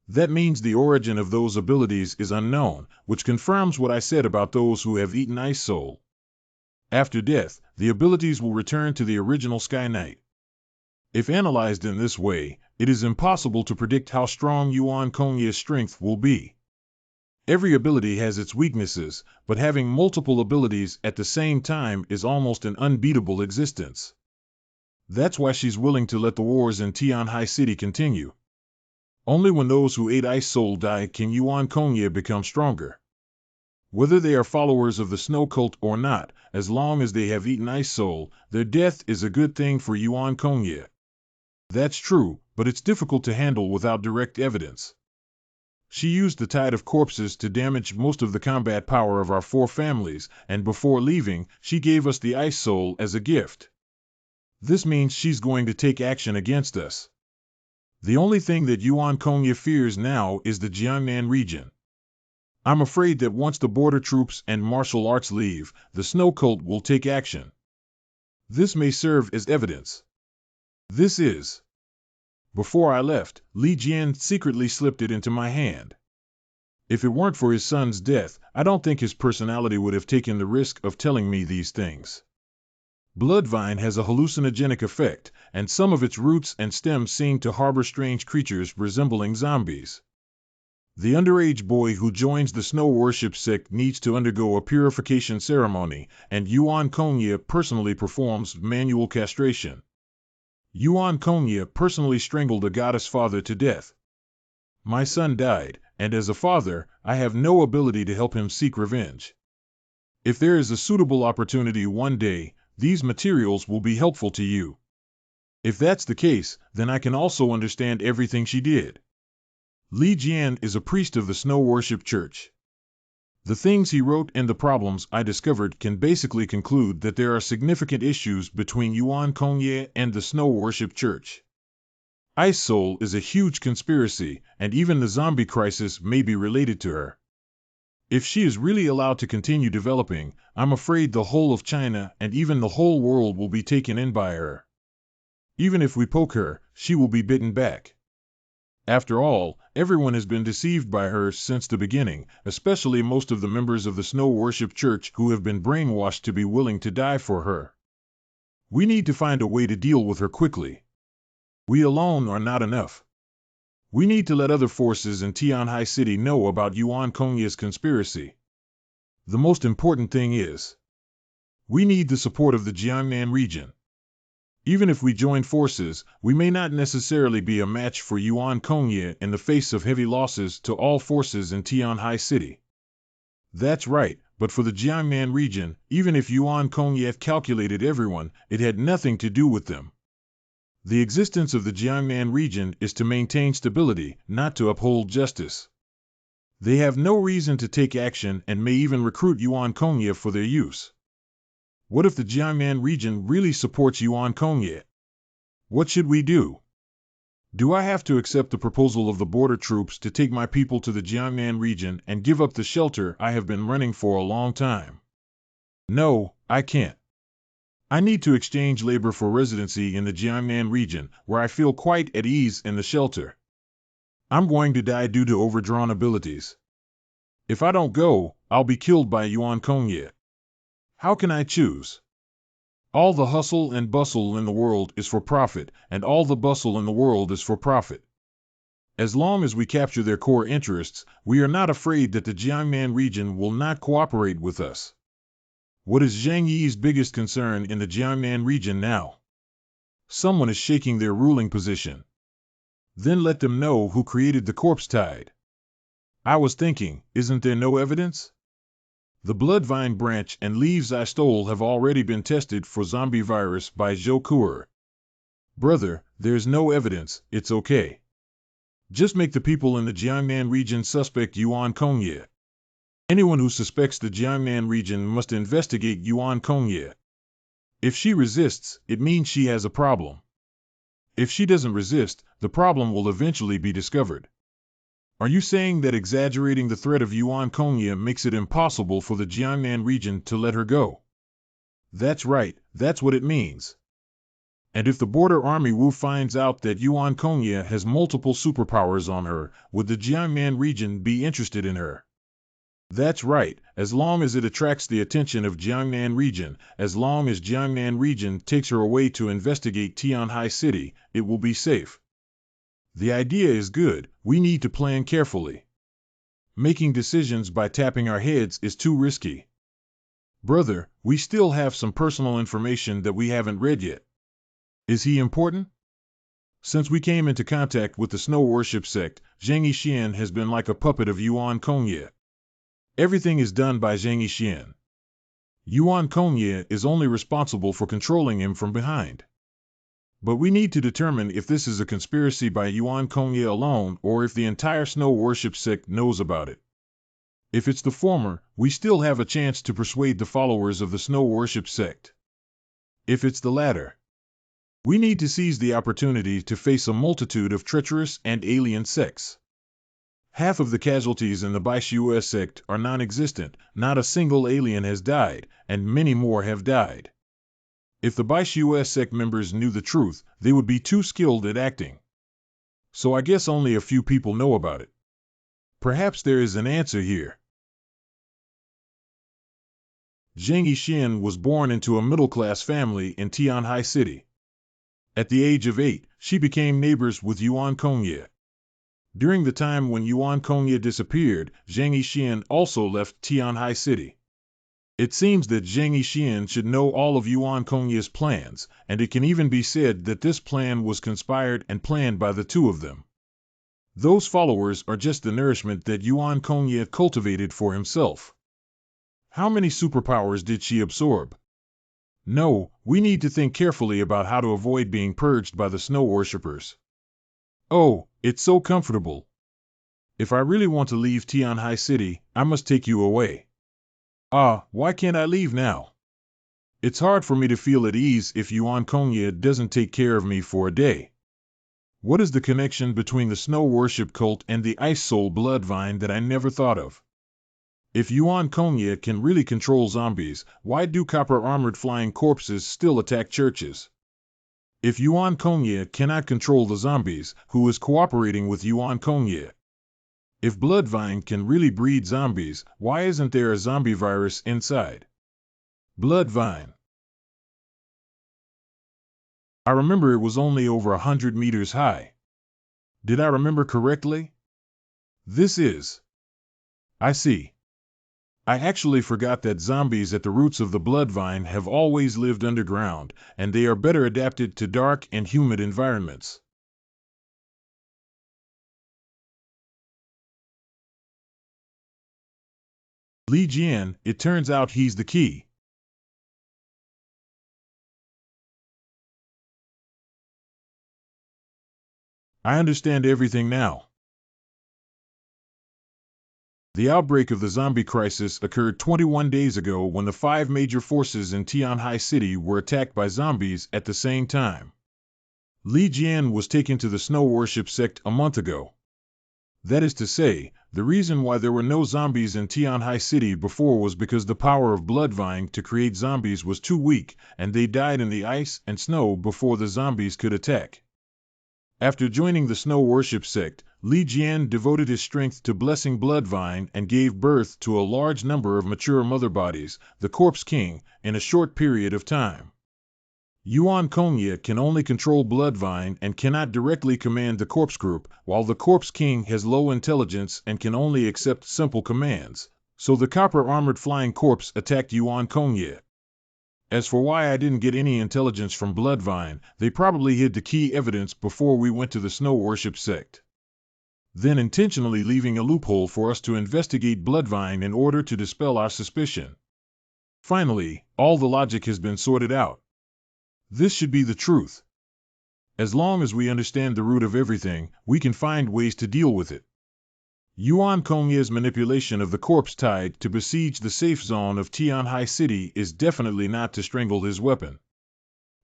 That means the origin of those abilities is unknown, which confirms what I said about those who have eaten Ice Soul. After death, the abilities will return to the original Sky Knight. If analyzed in this way, it is impossible to predict how strong Yuan Kongye's strength will be. Every ability has its weaknesses, but having multiple abilities at the same time is almost an unbeatable existence. That's why she's willing to let the wars in Tianhai City continue. Only when those who ate Ice Soul die can Yuan Kongye become stronger. Whether they are followers of the Snow Cult or not, as long as they have eaten Ice Soul, their death is a good thing for Yuan Kongye. That's true, but it's difficult to handle without direct evidence. She used the tide of corpses to damage most of the combat power of our 4 families, and before leaving, she gave us the Ice Soul as a gift. This means she's going to take action against us. The only thing that Yuan Kongye fears now is the Jiangnan region. I'm afraid that once the border troops and martial arts leave, the Snow Cult will take action. This may serve as evidence. This is. Before I left, Li Jian secretly slipped it into my hand. If it weren't for his son's death, I don't think his personality would have taken the risk of telling me these things. Bloodvine has a hallucinogenic effect, and some of its roots and stems seem to harbor strange creatures resembling zombies. The underage boy who joins the Snow Worship sect needs to undergo a purification ceremony, and Yuan Kongye personally performs manual castration. Yuan Kongye personally strangled a goddess father to death. My son died, and as a father, I have no ability to help him seek revenge. If there is a suitable opportunity one day, these materials will be helpful to you. If that's the case, then I can also understand everything she did. Li Jian is a priest of the Snow Worship Church. The things he wrote and the problems I discovered can basically conclude that there are significant issues between Yuan Kongye and the Snow Worship Church. Ice Soul is a huge conspiracy, and even the zombie crisis may be related to her. If she is really allowed to continue developing, I'm afraid the whole of China and even the whole world will be taken in by her. Even if we poke her, she will be bitten back. After all, everyone has been deceived by her since the beginning, especially most of the members of the Snow Worship Church who have been brainwashed to be willing to die for her. We need to find a way to deal with her quickly. We alone are not enough. We need to let other forces in Tianhai City know about Yuan Kongye's conspiracy. The most important thing is, we need the support of the Jiangnan region. Even if we join forces, we may not necessarily be a match for Yuan Kongye in the face of heavy losses to all forces in Tianhai City. That's right, but for the Jiangnan region, even if Yuan Kongye calculated everyone, it had nothing to do with them. The existence of the Jiangnan region is to maintain stability, not to uphold justice. They have no reason to take action and may even recruit Yuan Kongye for their use. What if the Jiangnan region really supports Yuan Kongye? What should we do? Do I have to accept the proposal of the border troops to take my people to the Jiangnan region and give up the shelter I have been running for a long time? No, I can't. I need to exchange labor for residency in the Jiangnan region, where I feel quite at ease in the shelter. I'm going to die due to overdrawn abilities. If I don't go, I'll be killed by Yuan Kongye. How can I choose? All the hustle and bustle in the world is for profit, and all the bustle in the world is for profit. As long as we capture their core interests, we are not afraid that the Jiangnan region will not cooperate with us. What is Zhang Yi's biggest concern in the Jiangnan region now? Someone is shaking their ruling position. Then let them know who created the corpse tide. I was thinking, isn't there no evidence? The bloodvine branch and leaves I stole have already been tested for zombie virus by Zhou Kuer. Brother, there's no evidence, it's okay. Just make the people in the Jiangnan region suspect Yuan Kongye. Anyone who suspects the Jiangnan region must investigate Yuan Kongye. If she resists, it means she has a problem. If she doesn't resist, the problem will eventually be discovered. Are you saying that exaggerating the threat of Yuan Kongye makes it impossible for the Jiangnan region to let her go? That's right, that's what it means. And if the border army Wu finds out that Yuan Kongye has multiple superpowers on her, would the Jiangnan region be interested in her? That's right, as long as it attracts the attention of Jiangnan region, as long as Jiangnan region takes her away to investigate Tianhai City, it will be safe. The idea is good, we need to plan carefully. Making decisions by tapping our heads is too risky. Brother, we still have some personal information that we haven't read yet. Is he important? Since we came into contact with the Snow Worship sect, Zhang Yixian has been like a puppet of Yuan Kongye. Everything is done by Zhang Yixian. Yuan Kongye is only responsible for controlling him from behind. But we need to determine if this is a conspiracy by Yuan Kongye alone or if the entire Snow Worship sect knows about it. If it's the former, we still have a chance to persuade the followers of the Snow Worship sect. If it's the latter, we need to seize the opportunity to face a multitude of treacherous and alien sects. Half of the casualties in the BAISHUA sect are non-existent, not a single alien has died, and many more have died. If the BAISHUA sect members knew the truth, they would be too skilled at acting. So I guess only a few people know about it. Perhaps there is an answer here. Zhang Yixian was born into a middle-class family in Tianhai City. At the age of 8, she became neighbors with Yuan Kongye. During the time when Yuan Kongye disappeared, Zhang Yixian also left Tianhai City. It seems that Zhang Yixian should know all of Yuan Kongye's plans, and it can even be said that this plan was conspired and planned by the two of them. Those followers are just the nourishment that Yuan Kongye cultivated for himself. How many superpowers did she absorb? No, we need to think carefully about how to avoid being purged by the snow worshippers. Oh, it's so comfortable. If I really want to leave Tianhai City, I must take you away. Ah, why can't I leave now? It's hard for me to feel at ease if Yuan Kongye doesn't take care of me for a day. What is the connection between the snow worship cult and the ice soul bloodvine that I never thought of? If Yuan Kongye can really control zombies, why do copper-armored flying corpses still attack churches? If Yuan Kongye cannot control the zombies, who is cooperating with Yuan Kongye? If Bloodvine can really breed zombies, why isn't there a zombie virus inside? Bloodvine. I remember it was only over 100 meters high. Did I remember correctly? This is. I see. I actually forgot that zombies at the roots of the Bloodvine have always lived underground, and they are better adapted to dark and humid environments. Li Jian, it turns out he's the key. I understand everything now. The outbreak of the zombie crisis occurred 21 days ago when the 5 major forces in Tianhai City were attacked by zombies at the same time. Li Jian was taken to the Snow Worship sect a month ago. That is to say, the reason why there were no zombies in Tianhai City before was because the power of Bloodvine to create zombies was too weak, and they died in the ice and snow before the zombies could attack. After joining the Snow Worship sect, Li Jian devoted his strength to blessing Bloodvine and gave birth to a large number of mature mother bodies, the Corpse King, in a short period of time. Yuan Kongya can only control Bloodvine and cannot directly command the Corpse Group, while the Corpse King has low intelligence and can only accept simple commands. So the copper-armored flying corpse attacked Yuan Kongya. As for why I didn't get any intelligence from Bloodvine, they probably hid the key evidence before we went to the Snow Worship sect, then intentionally leaving a loophole for us to investigate Bloodvine in order to dispel our suspicion. Finally, all the logic has been sorted out. This should be the truth. As long as we understand the root of everything, we can find ways to deal with it. Yuan Kongya's manipulation of the corpse tide to besiege the safe zone of Tianhai City is definitely not to strangle his weapon.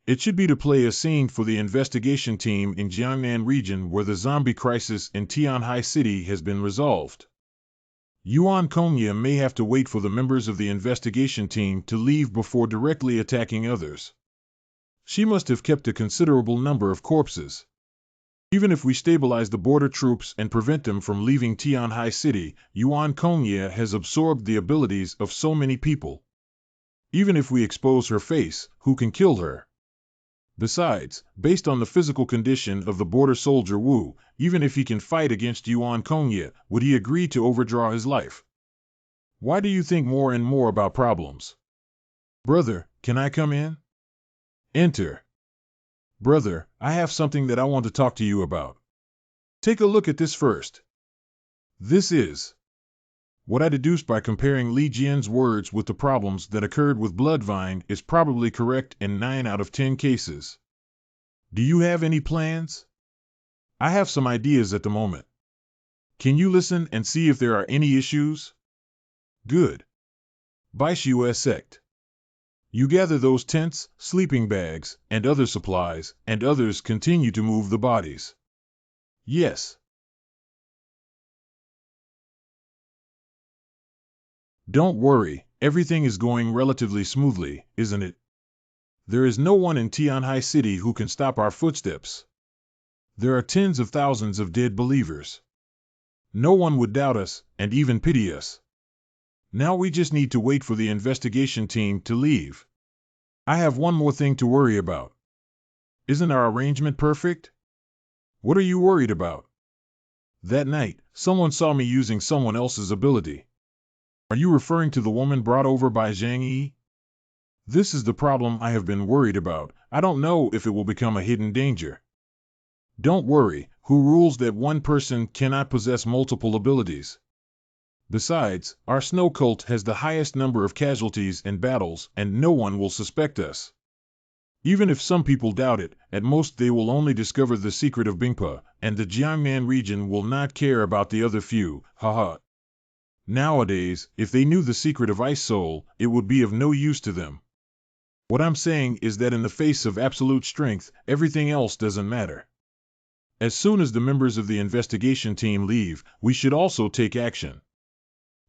It should be to play a scene for the investigation team in Jiangnan region where the zombie crisis in Tianhai City has been resolved. Yuan Kongya may have to wait for the members of the investigation team to leave before directly attacking others. She must have kept a considerable number of corpses. Even if we stabilize the border troops and prevent them from leaving Tianhai City, Yuan Kongya has absorbed the abilities of so many people. Even if we expose her face, who can kill her? Besides, based on the physical condition of the border soldier Wu, even if he can fight against Yuan Kongya, would he agree to overdraw his life? Why do you think more and more about problems? Brother, can I come in? Enter. Brother, I have something that I want to talk to you about. Take a look at this first. This is what I deduced by comparing Li Jian's words with the problems that occurred with Bloodvine is probably correct in 9 out of 10 cases. Do you have any plans? I have some ideas at the moment. Can you listen and see if there are any issues? Good. MANHWA sect. You gather those tents, sleeping bags, and other supplies, and others continue to move the bodies. Yes. Don't worry, everything is going relatively smoothly, isn't it? There is no one in Tianhai City who can stop our footsteps. There are tens of thousands of dead believers. No one would doubt us, and even pity us. Now we just need to wait for the investigation team to leave. I have one more thing to worry about. Isn't our arrangement perfect? What are you worried about? That night, someone saw me using someone else's ability. Are you referring to the woman brought over by Zhang Yi? This is the problem I have been worried about. I don't know if it will become a hidden danger. Don't worry, who rules that one person cannot possess multiple abilities? Besides, our snow cult has the highest number of casualties in battles, and no one will suspect us. Even if some people doubt it, at most they will only discover the secret of Bingpa, and the Jiangnan region will not care about the other few, haha. Nowadays, if they knew the secret of Ice Soul, it would be of no use to them. What I'm saying is that in the face of absolute strength, everything else doesn't matter. As soon as the members of the investigation team leave, we should also take action.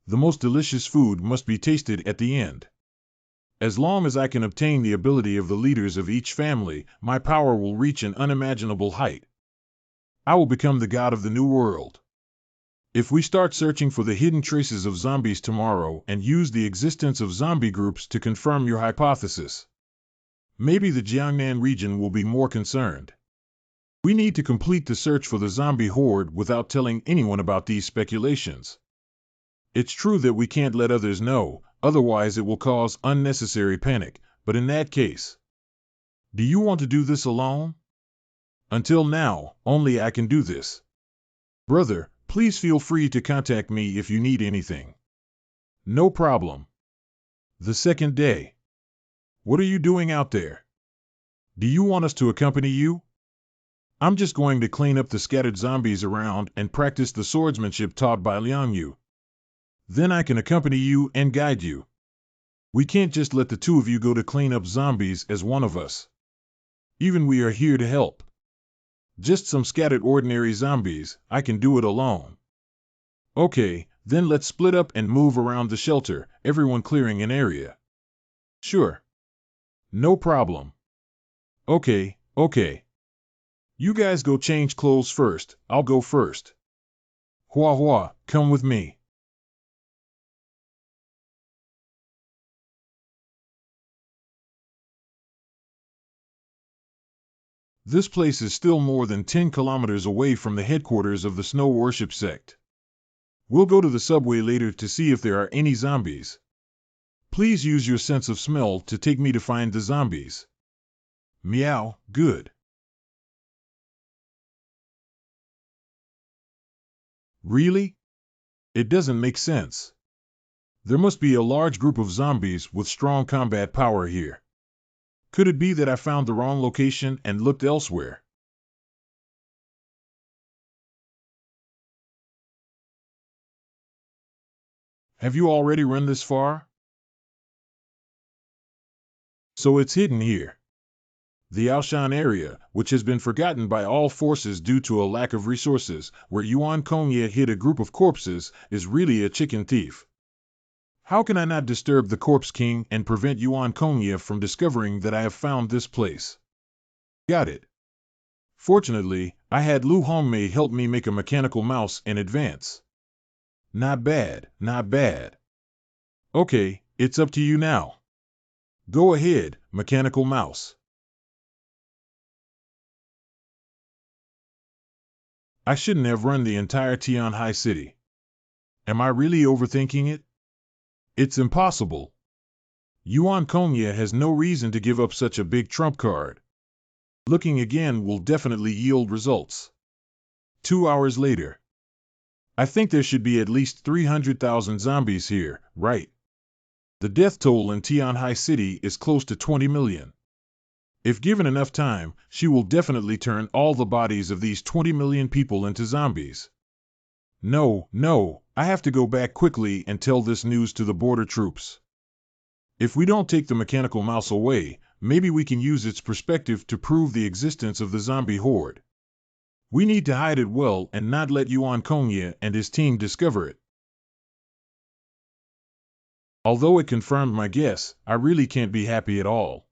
The most delicious food must be tasted at the end. As long as I can obtain the ability of the leaders of each family, my power will reach an unimaginable height. I will become the god of the new world. If we start searching for the hidden traces of zombies tomorrow and use the existence of zombie groups to confirm your hypothesis, maybe the Jiangnan region will be more concerned. We need to complete the search for the zombie horde without telling anyone about these speculations. It's true that we can't let others know, otherwise it will cause unnecessary panic, but in that case, do you want to do this alone? Until now, only I can do this. Brother, please feel free to contact me if you need anything. No problem. The second day. What are you doing out there? Do you want us to accompany you? I'm just going to clean up the scattered zombies around and practice the swordsmanship taught by Liang Yu. Then I can accompany you and guide you. We can't just let the two of you go to clean up zombies as one of us. Even we are here to help. Just some scattered ordinary zombies, I can do it alone. Okay, then let's split up and move around the shelter, everyone clearing an area. Sure. No problem. Okay. You guys go change clothes first, I'll go first. Hua Hua, come with me. This place is still more than 10 kilometers away from the headquarters of the Snow Worship sect. We'll go to the subway later to see if there are any zombies. Please use your sense of smell to take me to find the zombies. Meow, good. Really? It doesn't make sense. There must be a large group of zombies with strong combat power here. Could it be that I found the wrong location and looked elsewhere? Have you already run this far? So it's hidden here. The Aoshan area, which has been forgotten by all forces due to a lack of resources, where Yuan Kongye hid a group of corpses, is really a chicken thief. How can I not disturb the Corpse King and prevent Yuan Kongye from discovering that I have found this place? Got it. Fortunately, I had Lu Hongmei help me make a mechanical mouse in advance. Not bad, not bad. Okay, it's up to you now. Go ahead, mechanical mouse. I shouldn't have run the entire Tianhai city. Am I really overthinking it? It's impossible. Yuan Kongye has no reason to give up such a big trump card. Looking again will definitely yield results. 2 hours later. I think there should be at least 300,000 zombies here, right? The death toll in Tianhai City is close to 20 million. If given enough time, she will definitely turn all the bodies of these 20 million people into zombies. No, I have to go back quickly and tell this news to the border troops. If we don't take the mechanical mouse away, maybe we can use its perspective to prove the existence of the zombie horde. We need to hide it well and not let Yuan Kongye and his team discover it. Although it confirmed my guess, I really can't be happy at all.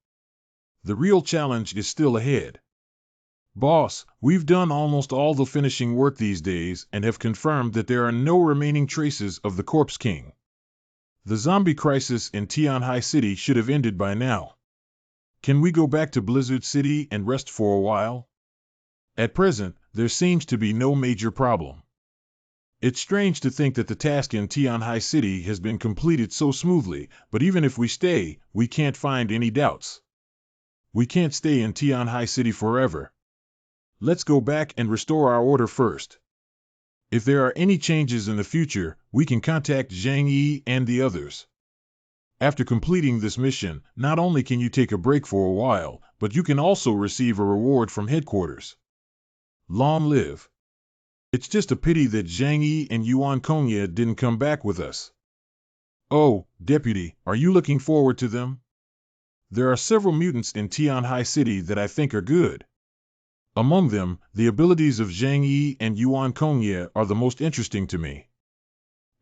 The real challenge is still ahead. Boss, we've done almost all the finishing work these days and have confirmed that there are no remaining traces of the Corpse King. The zombie crisis in Tianhai City should have ended by now. Can we go back to Blizzard City and rest for a while? At present, there seems to be no major problem. It's strange to think that the task in Tianhai City has been completed so smoothly, but even if we stay, we can't find any doubts. We can't stay in Tianhai City forever. Let's go back and restore our order first. If there are any changes in the future, we can contact Zhang Yi and the others. After completing this mission, not only can you take a break for a while, but you can also receive a reward from headquarters. Long live. It's just a pity that Zhang Yi and Yuan Kongye didn't come back with us. Oh, Deputy, are you looking forward to them? There are several mutants in Tianhai City that I think are good. Among them, the abilities of Zhang Yi and Yuan Kongye are the most interesting to me.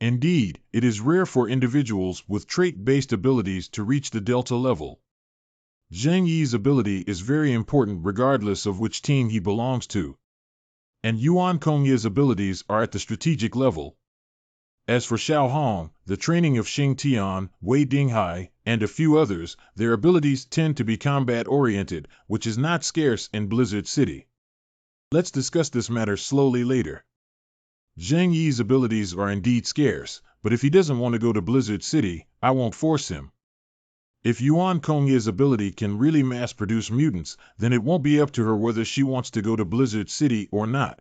Indeed, it is rare for individuals with trait-based abilities to reach the Delta level. Zhang Yi's ability is very important regardless of which team he belongs to. And Yuan Kongye's abilities are at the strategic level. As for Xiao Hong, the training of Xing Tian, Wei Dinghai, and a few others, their abilities tend to be combat-oriented, which is not scarce in Blizzard City. Let's discuss this matter slowly later. Zhang Yi's abilities are indeed scarce, but if he doesn't want to go to Blizzard City, I won't force him. If Yuan Kongye's ability can really mass-produce mutants, then it won't be up to her whether she wants to go to Blizzard City or not.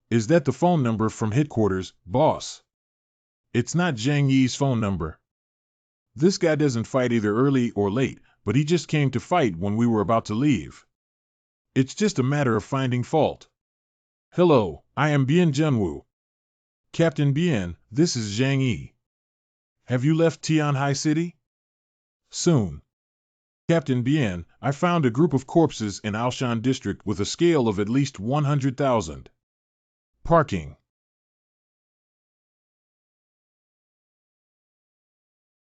Is that the phone number from headquarters, boss? It's not Zhang Yi's phone number. This guy doesn't fight either early or late, but he just came to fight when we were about to leave. It's just a matter of finding fault. Hello, I am Bian Junwu. Captain Bian, this is Zhang Yi. Have you left Tianhai City? Soon. Captain Bian, I found a group of corpses in Aoshan District with a scale of at least 100,000. Parking.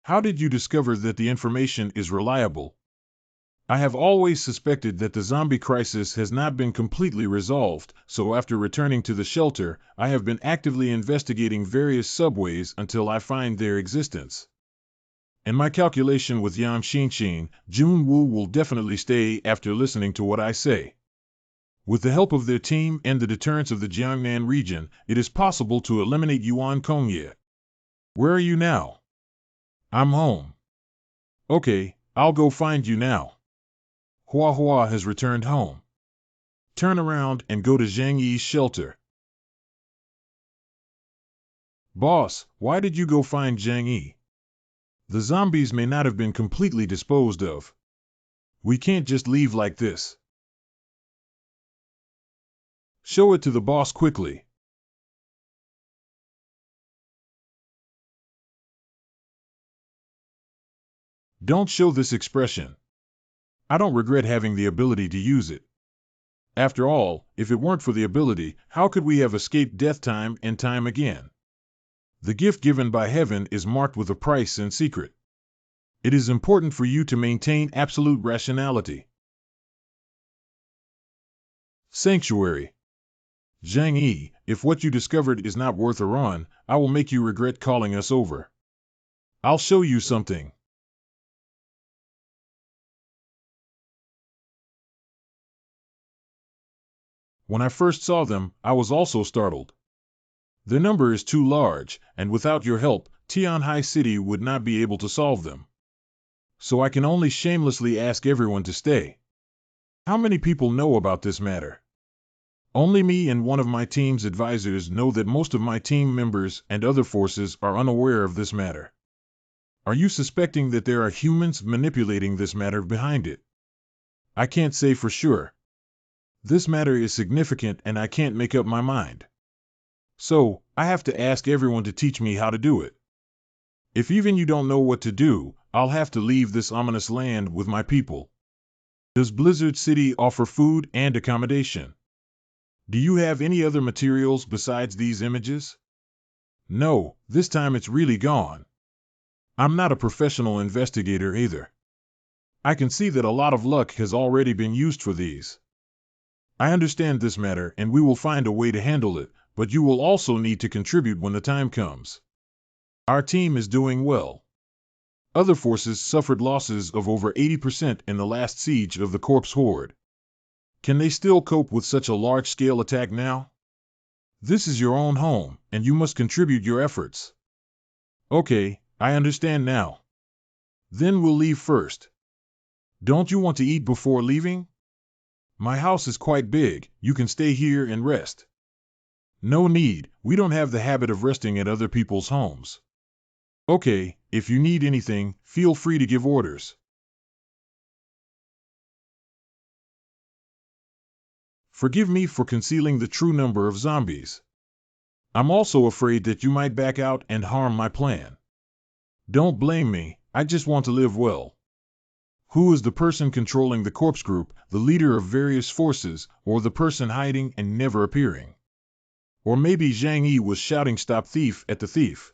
How did you discover that the information is reliable? I have always suspected that the zombie crisis has not been completely resolved, so after returning to the shelter, I have been actively investigating various subways until I find their existence. In my calculation with Yan Xinxin, Junwoo will definitely stay after listening to what I say. With the help of their team and the deterrence of the Jiangnan region, it is possible to eliminate Yuan Kongye. Where are you now? I'm home. Okay, I'll go find you now. Hua Hua has returned home. Turn around and go to Zhang Yi's shelter. Boss, why did you go find Zhang Yi? The zombies may not have been completely disposed of. We can't just leave like this. Show it to the boss quickly. Don't show this expression. I don't regret having the ability to use it. After all, if it weren't for the ability, how could we have escaped death time and time again? The gift given by heaven is marked with a price and secret. It is important for you to maintain absolute rationality. Sanctuary. Zhang Yi, if what you discovered is not worth a run, I will make you regret calling us over. I'll show you something. When I first saw them, I was also startled. Their number is too large, and without your help, Tianhai City would not be able to solve them. So I can only shamelessly ask everyone to stay. How many people know about this matter? Only me and one of my team's advisors know that most of my team members and other forces are unaware of this matter. Are you suspecting that there are humans manipulating this matter behind it? I can't say for sure. This matter is significant and I can't make up my mind. So, I have to ask everyone to teach me how to do it. If even you don't know what to do, I'll have to leave this ominous land with my people. Does Blizzard City offer food and accommodation? Do you have any other materials besides these images? No, this time it's really gone. I'm not a professional investigator either. I can see that a lot of luck has already been used for these. I understand this matter and we will find a way to handle it, but you will also need to contribute when the time comes. Our team is doing well. Other forces suffered losses of over 80% in the last siege of the Corpse Horde. Can they still cope with such a large-scale attack now? This is your own home, and you must contribute your efforts. Okay, I understand now. Then we'll leave first. Don't you want to eat before leaving? My house is quite big, you can stay here and rest. No need, we don't have the habit of resting at other people's homes. Okay, if you need anything, feel free to give orders. Forgive me for concealing the true number of zombies. I'm also afraid that you might back out and harm my plan. Don't blame me, I just want to live well. Who is the person controlling the corpse group, the leader of various forces, or the person hiding and never appearing? Or maybe Zhang Yi was shouting "Stop thief" at the thief.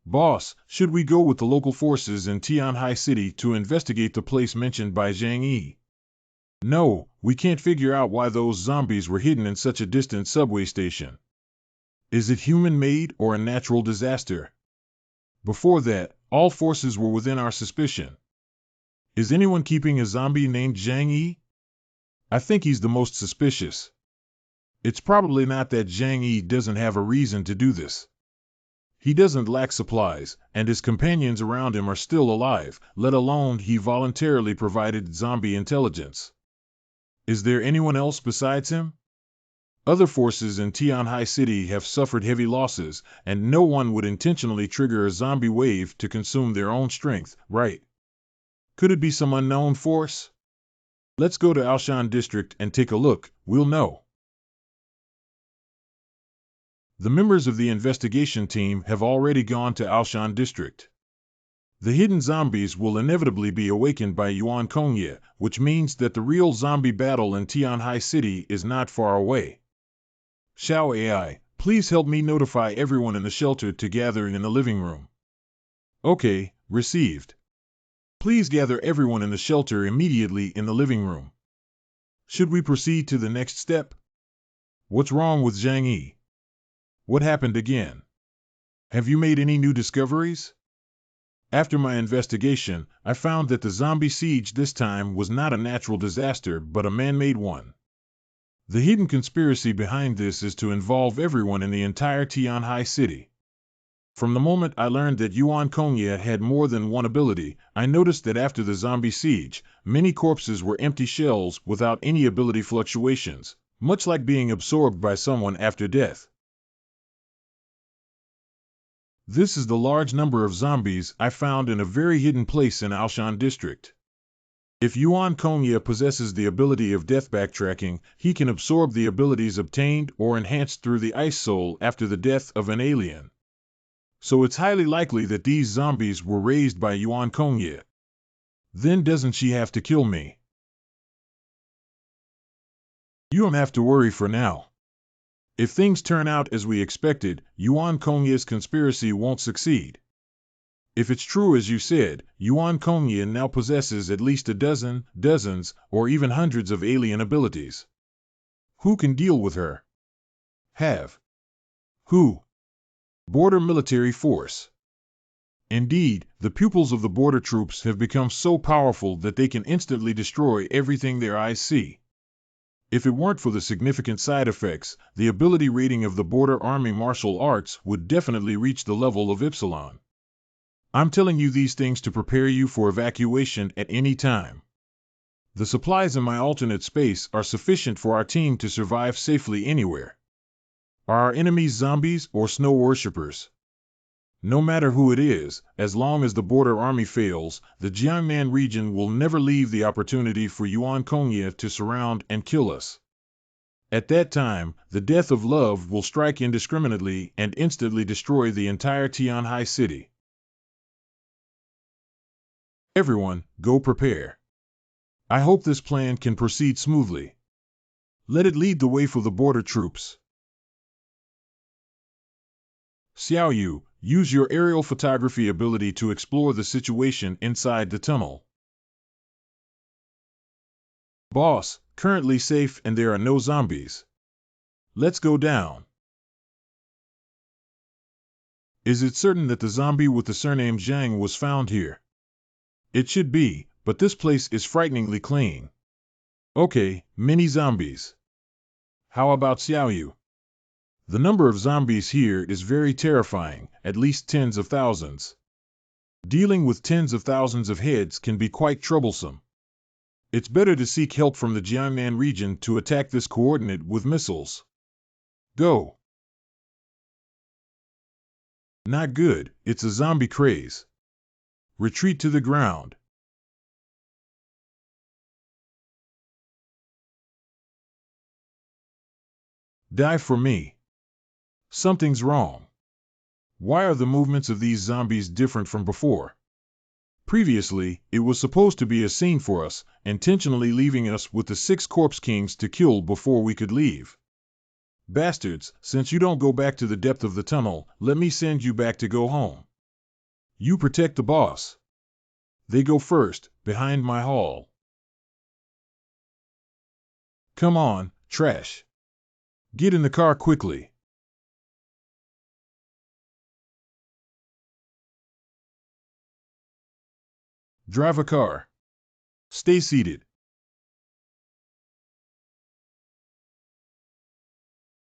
Boss, should we go with the local forces in Tianhai City to investigate the place mentioned by Zhang Yi? No, we can't figure out why those zombies were hidden in such a distant subway station. Is it human-made or a natural disaster? Before that, all forces were within our suspicion. Is anyone keeping a zombie named Zhang Yi? I think he's the most suspicious. It's probably not that Zhang Yi doesn't have a reason to do this. He doesn't lack supplies, and his companions around him are still alive, let alone he voluntarily provided zombie intelligence. Is there anyone else besides him? Other forces in Tianhai City have suffered heavy losses, and no one would intentionally trigger a zombie wave to consume their own strength, right? Could it be some unknown force? Let's go to Aoshan District and take a look, we'll know. The members of the investigation team have already gone to Aoshan District. The hidden zombies will inevitably be awakened by Yuan Kongye, which means that the real zombie battle in Tianhai City is not far away. Xiao AI, please help me notify everyone in the shelter to gather in the living room. Okay, received. Please gather everyone in the shelter immediately in the living room. Should we proceed to the next step? What's wrong with Zhang Yi? What happened again? Have you made any new discoveries? After my investigation, I found that the zombie siege this time was not a natural disaster but a man-made one. The hidden conspiracy behind this is to involve everyone in the entire Tianhai city. From the moment I learned that Yuan Kongye had more than one ability, I noticed that after the zombie siege, many corpses were empty shells without any ability fluctuations, much like being absorbed by someone after death. This is the large number of zombies I found in a very hidden place in Alshan district. If Yuan Kongye possesses the ability of death backtracking, he can absorb the abilities obtained or enhanced through the Ice Soul after the death of an alien. So it's highly likely that these zombies were raised by Yuan Kongye. Then doesn't she have to kill me? You don't have to worry for now. If things turn out as we expected, Yuan Kongye's conspiracy won't succeed. If it's true as you said, Yuan Kongye now possesses at least a dozen, dozens, or even hundreds of alien abilities. Who can deal with her? Have. Who? Border Military Force. Indeed, the pupils of the border troops have become so powerful that they can instantly destroy everything their eyes see. If it weren't for the significant side effects, the ability rating of the Border Army Martial Arts would definitely reach the level of Epsilon. I'm telling you these things to prepare you for evacuation at any time. The supplies in my alternate space are sufficient for our team to survive safely anywhere. Are our enemies zombies or snow worshippers? No matter who it is, as long as the border army fails, the Jiangnan region will never leave the opportunity for Yuan Kongye to surround and kill us. At that time, the death of love will strike indiscriminately and instantly destroy the entire Tianhai city. Everyone, go prepare. I hope this plan can proceed smoothly. Let it lead the way for the border troops. Xiao Yu, use your aerial photography ability to explore the situation inside the tunnel. Boss, currently safe and there are no zombies. Let's go down. Is it certain that the zombie with the surname Zhang was found here? It should be, but this place is frighteningly clean. Okay, many zombies. How about Xiao Yu? The number of zombies here is very terrifying, at least tens of thousands. Dealing with tens of thousands of heads can be quite troublesome. It's better to seek help from the Jiangnan region to attack this coordinate with missiles. Go. Not good, it's a zombie craze. Retreat to the ground. Die for me. Something's wrong. Why are the movements of these zombies different from before? Previously, it was supposed to be a scene for us, intentionally leaving us with the 6 corpse kings to kill before we could leave. Bastards, since you don't go back to the depth of the tunnel, let me send you back to go home. You protect the boss. They go first, behind my hall. Come on, trash. Get in the car quickly. Drive a car. Stay seated.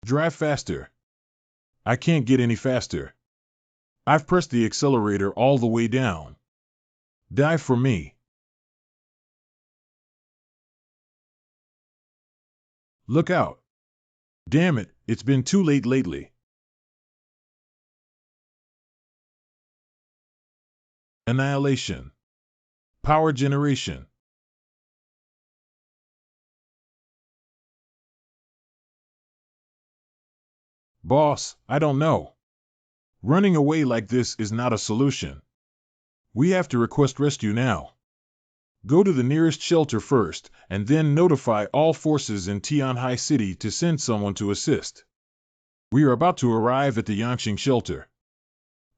Drive faster. I can't get any faster. I've pressed the accelerator all the way down. Die for me. Look out. Damn it, it's been too late lately. Annihilation. Power generation. Boss, I don't know. Running away like this is not a solution. We have to request rescue now. Go to the nearest shelter first, and then notify all forces in Tianhai City to send someone to assist. We are about to arrive at the Yangqing shelter.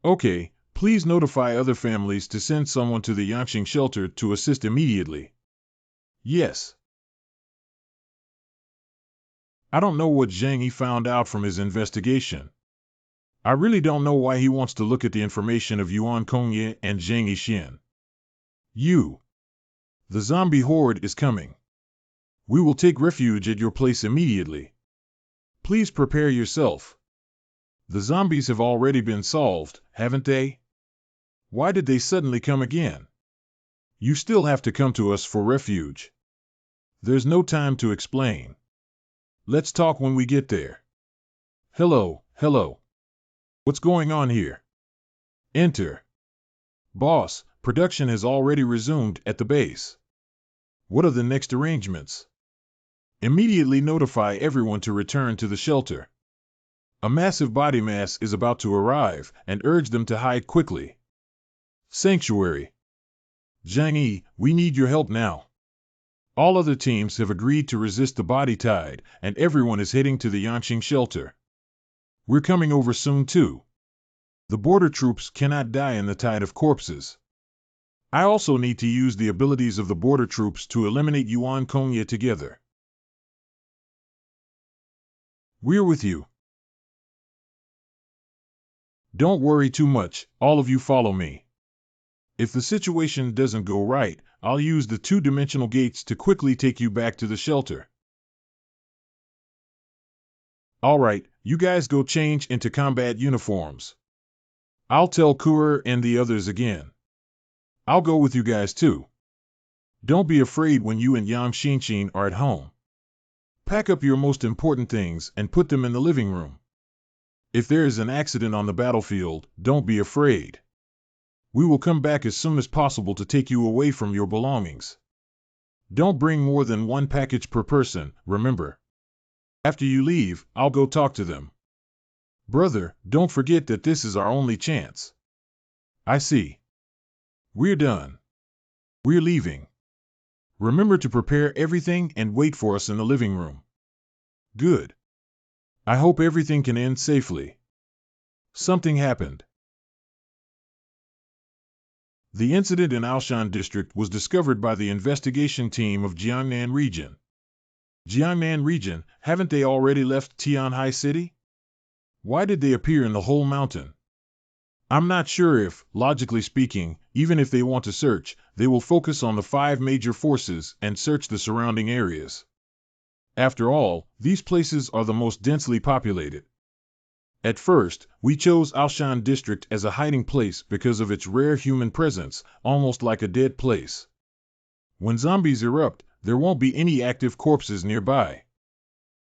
Okay, Please notify other families to send someone to the Yanqing shelter to assist immediately. Yes. I don't know what Zhang Yi found out from his investigation. I really don't know why he wants to look at the information of Yuan Kongye and Zhang Yixin. The zombie horde is coming. We will take refuge at your place immediately. Please prepare yourself. The zombies have already been solved, haven't they? Why did they suddenly come again? You still have to come to us for refuge. There's no time to explain. Let's talk when we get there. Hello. What's going on here? Enter. Boss, production has already resumed at the base. What are the next arrangements? Immediately notify everyone to return to the shelter. A massive body mass is about to arrive, and urge them to hide quickly. Sanctuary. Zhang Yi, we need your help now. All other teams have agreed to resist the body tide, and everyone is heading to the Yanqing shelter. We're coming over soon too. The border troops cannot die in the tide of corpses. I also need to use the abilities of the border troops to eliminate Yuan Kongye together. We're with you. Don't worry too much, all of you follow me. If the situation doesn't go right, I'll use the two-dimensional gates to quickly take you back to the shelter. Alright, you guys go change into combat uniforms. I'll tell Kurer and the others again. I'll go with you guys too. Don't be afraid when you and Yang Xinxin are at home. Pack up your most important things and put them in the living room. If there is an accident on the battlefield, don't be afraid. We will come back as soon as possible to take you away from your belongings. Don't bring more than one package per person, remember. After you leave, I'll go talk to them. Brother, don't forget that this is our only chance. I see. We're done. We're leaving. Remember to prepare everything and wait for us in the living room. Good. I hope everything can end safely. Something happened. The incident in Aoshan District was discovered by the investigation team of Jiangnan Region. Jiangnan Region, haven't they already left Tianhai City? Why did they appear in the whole mountain? I'm not sure if, logically speaking, even if they want to search, they will focus on the 5 major forces and search the surrounding areas. After all, these places are the most densely populated. At first, we chose Aoshan District as a hiding place because of its rare human presence, almost like a dead place. When zombies erupt, there won't be any active corpses nearby.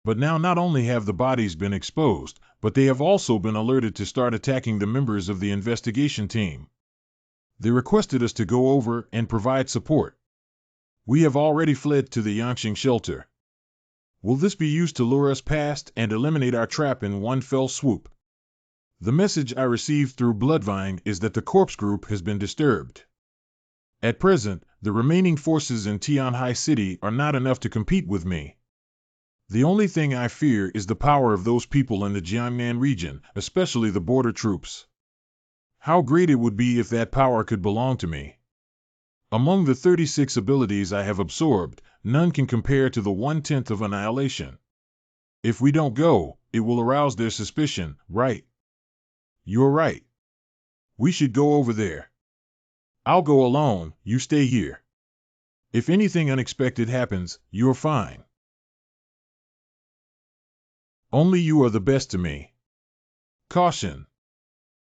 But now not only have the bodies been exposed, but they have also been alerted to start attacking the members of the investigation team. They requested us to go over and provide support. We have already fled to the Yanqing shelter. Will this be used to lure us past and eliminate our trap in one fell swoop? The message I received through Bloodvine is that the corpse group has been disturbed. At present, the remaining forces in Tianhai City are not enough to compete with me. The only thing I fear is the power of those people in the Jiangnan region, especially the border troops. How great it would be if that power could belong to me. Among the 36 abilities I have absorbed, none can compare to the 1/10 of Annihilation. If we don't go, it will arouse their suspicion, right? You're right. We should go over there. I'll go alone, you stay here. If anything unexpected happens, you're fine. Only you are the best to me. Caution.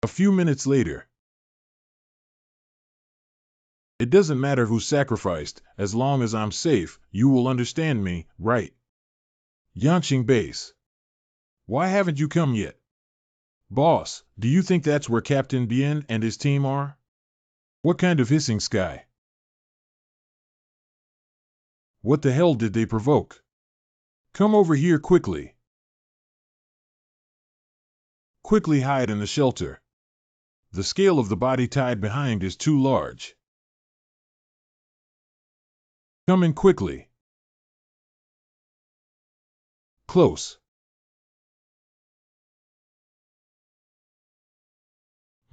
A few minutes later. It doesn't matter who sacrificed, as long as I'm safe, you will understand me, right? Yanqing Base. Why haven't you come yet? Boss, do you think that's where Captain Bien and his team are? What kind of hissing sky? What the hell did they provoke? Come over here quickly. Quickly hide in the shelter. The scale of the body tied behind is too large. Come in quickly. Close.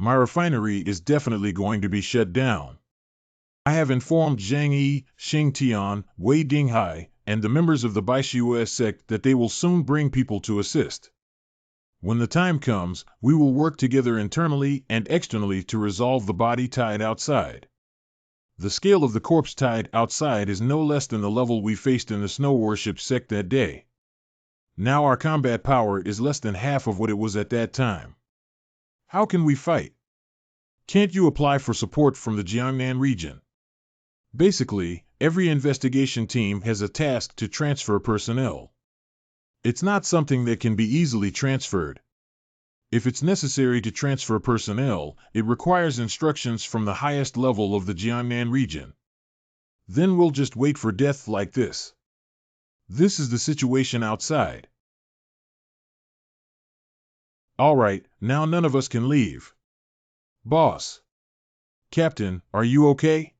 My refinery is definitely going to be shut down. I have informed Zhang Yi, Xing Tian, Wei Dinghai, and the members of the Baishuo sect that they will soon bring people to assist. When the time comes, we will work together internally and externally to resolve the body tide outside. The scale of the corpse tide outside is no less than the level we faced in the snow worship sect that day. Now our combat power is less than half of what it was at that time. How can we fight? Can't you apply for support from the Jiangnan region? Basically, every investigation team has a task to transfer personnel. It's not something that can be easily transferred. If it's necessary to transfer personnel, it requires instructions from the highest level of the Jiangnan region. Then we'll just wait for death like this. This is the situation outside. All right, now none of us can leave. Boss. Captain, are you okay?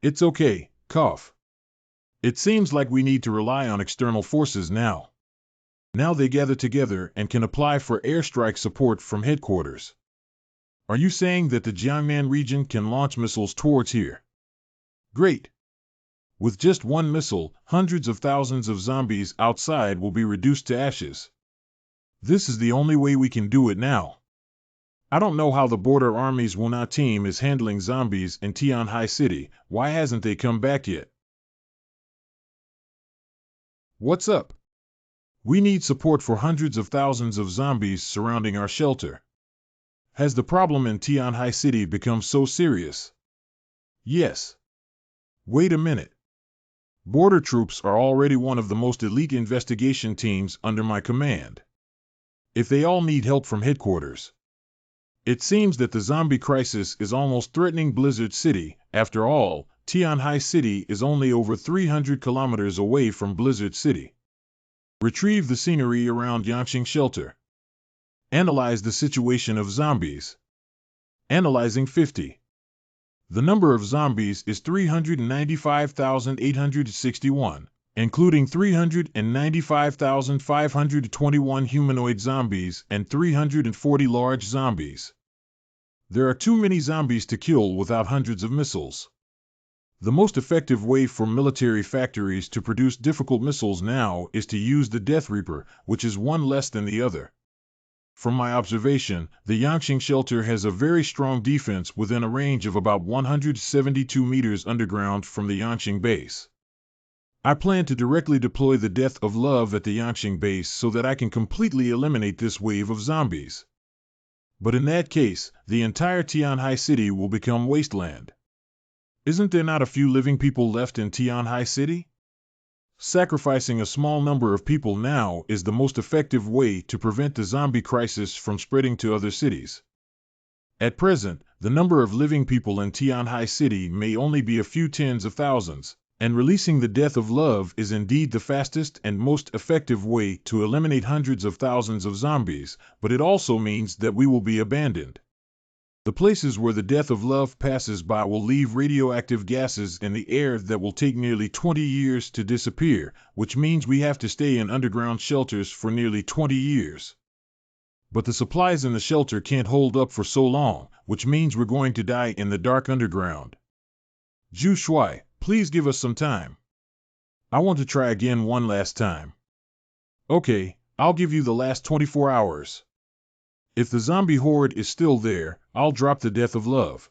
It's okay, cough. It seems like we need to rely on external forces now. Now they gather together and can apply for airstrike support from headquarters. Are you saying that the Jiangnan region can launch missiles towards here? Great. With just one missile, hundreds of thousands of zombies outside will be reduced to ashes. This is the only way we can do it now. I don't know how the Border Army's Wuna team is handling zombies in Tianhai City. Why hasn't they come back yet? What's up? We need support for hundreds of thousands of zombies surrounding our shelter. Has the problem in Tianhai City become so serious? Yes. Wait a minute. Border troops are already one of the most elite investigation teams under my command. If they all need help from headquarters. It seems that the zombie crisis is almost threatening Blizzard City. After all, Tianhai City is only over 300 kilometers away from Blizzard City. Retrieve the scenery around Yangqing Shelter. Analyze the situation of zombies. Analyzing 50. The number of zombies is 395,861, including 395,521 humanoid zombies and 340 large zombies. There are too many zombies to kill without hundreds of missiles. The most effective way for military factories to produce difficult missiles now is to use the Death Reaper, which is one less than the other. From my observation, the Yangqing Shelter has a very strong defense within a range of about 172 meters underground from the Yangqing base. I plan to directly deploy the Death of Love at the Yangqing base so that I can completely eliminate this wave of zombies. But in that case, the entire Tianhai City will become wasteland. Isn't there not a few living people left in Tianhai City? Sacrificing a small number of people now is the most effective way to prevent the zombie crisis from spreading to other cities. At present, the number of living people in Tianhai City may only be a few tens of thousands, and releasing the Death of Love is indeed the fastest and most effective way to eliminate hundreds of thousands of zombies, but it also means that we will be abandoned. The places where the Death of Love passes by will leave radioactive gases in the air that will take nearly 20 years to disappear, which means we have to stay in underground shelters for nearly 20 years. But the supplies in the shelter can't hold up for so long, which means we're going to die in the dark underground. Zhu Shuai, please give us some time. I want to try again one last time. Okay, I'll give you the last 24 hours. If the zombie horde is still there, I'll drop the Death of Love.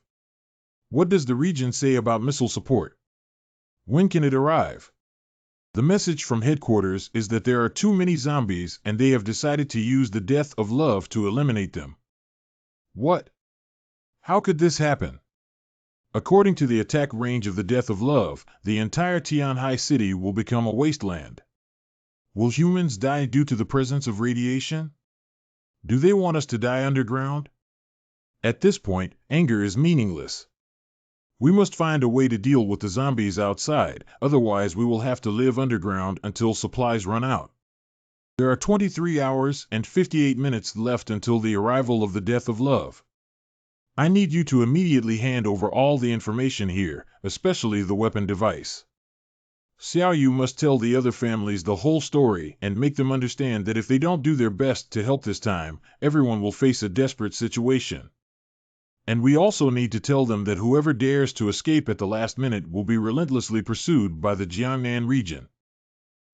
What does the region say about missile support? When can it arrive? The message from headquarters is that there are too many zombies and they have decided to use the Death of Love to eliminate them. What? How could this happen? According to the attack range of the Death of Love, the entire Tianhai City will become a wasteland. Will humans die due to the presence of radiation? Do they want us to die underground? At this point, anger is meaningless. We must find a way to deal with the zombies outside, otherwise we will have to live underground until supplies run out. There are 23 hours and 58 minutes left until the arrival of the Death of Love. I need you to immediately hand over all the information here, especially the weapon device. Xiaoyu must tell the other families the whole story and make them understand that if they don't do their best to help this time, everyone will face a desperate situation. And we also need to tell them that whoever dares to escape at the last minute will be relentlessly pursued by the Jiangnan region.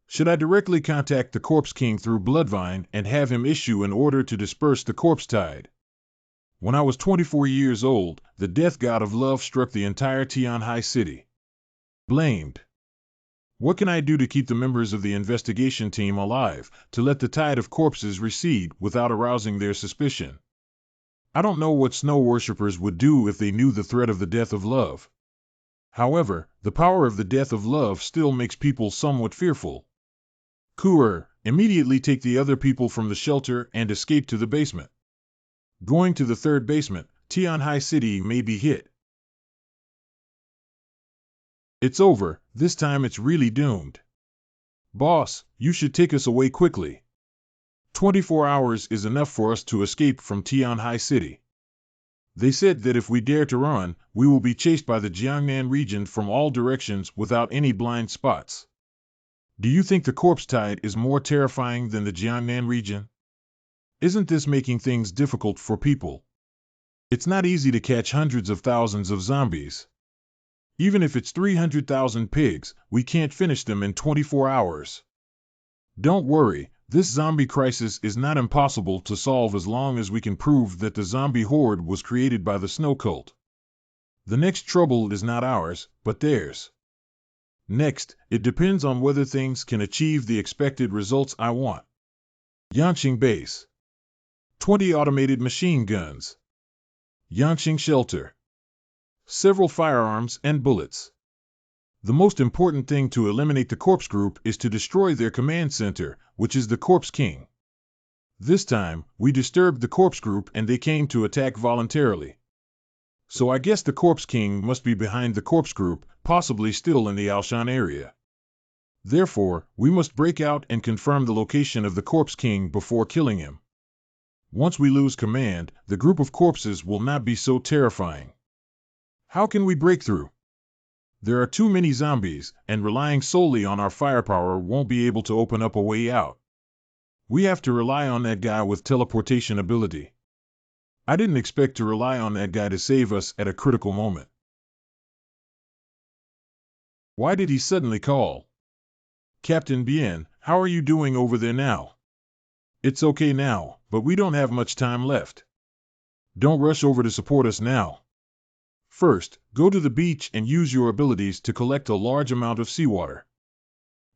Should I directly contact the Corpse King through Bloodvine and have him issue an order to disperse the corpse tide? When I was 24 years old, the death god of love struck the entire Tianhai city. Blamed. What can I do to keep the members of the investigation team alive, to let the tide of corpses recede without arousing their suspicion? I don't know what snow worshippers would do if they knew the threat of the death of love. However, the power of the death of love still makes people somewhat fearful. Kuer, immediately take the other people from the shelter and escape to the basement. Going to the third basement, Tianhai City may be hit. It's over, this time it's really doomed. Boss, you should take us away quickly. 24 hours is enough for us to escape from Tianhai City. They said that if we dare to run, we will be chased by the Jiangnan region from all directions without any blind spots. Do you think the corpse tide is more terrifying than the Jiangnan region? Isn't this making things difficult for people? It's not easy to catch hundreds of thousands of zombies. Even if it's 300,000 pigs, we can't finish them in 24 hours. Don't worry, this zombie crisis is not impossible to solve as long as we can prove that the zombie horde was created by the snow cult. The next trouble is not ours, but theirs. Next, it depends on whether things can achieve the expected results I want. Yanqing Base. 20 automated machine guns. Yanqing Shelter. Several firearms and bullets. The most important thing to eliminate the corpse group is to destroy their command center, which is the Corpse King. This time, we disturbed the corpse group and they came to attack voluntarily. So I guess the Corpse King must be behind the corpse group, possibly still in the Alshan area. Therefore, we must break out and confirm the location of the Corpse King before killing him. Once we lose command, the group of corpses will not be so terrifying. How can we break through? There are too many zombies, and relying solely on our firepower won't be able to open up a way out. We have to rely on that guy with teleportation ability. I didn't expect to rely on that guy to save us at a critical moment. Why did he suddenly call? Captain Bien, how are you doing over there now? It's okay now, but we don't have much time left. Don't rush over to support us now. First, go to the beach and use your abilities to collect a large amount of seawater.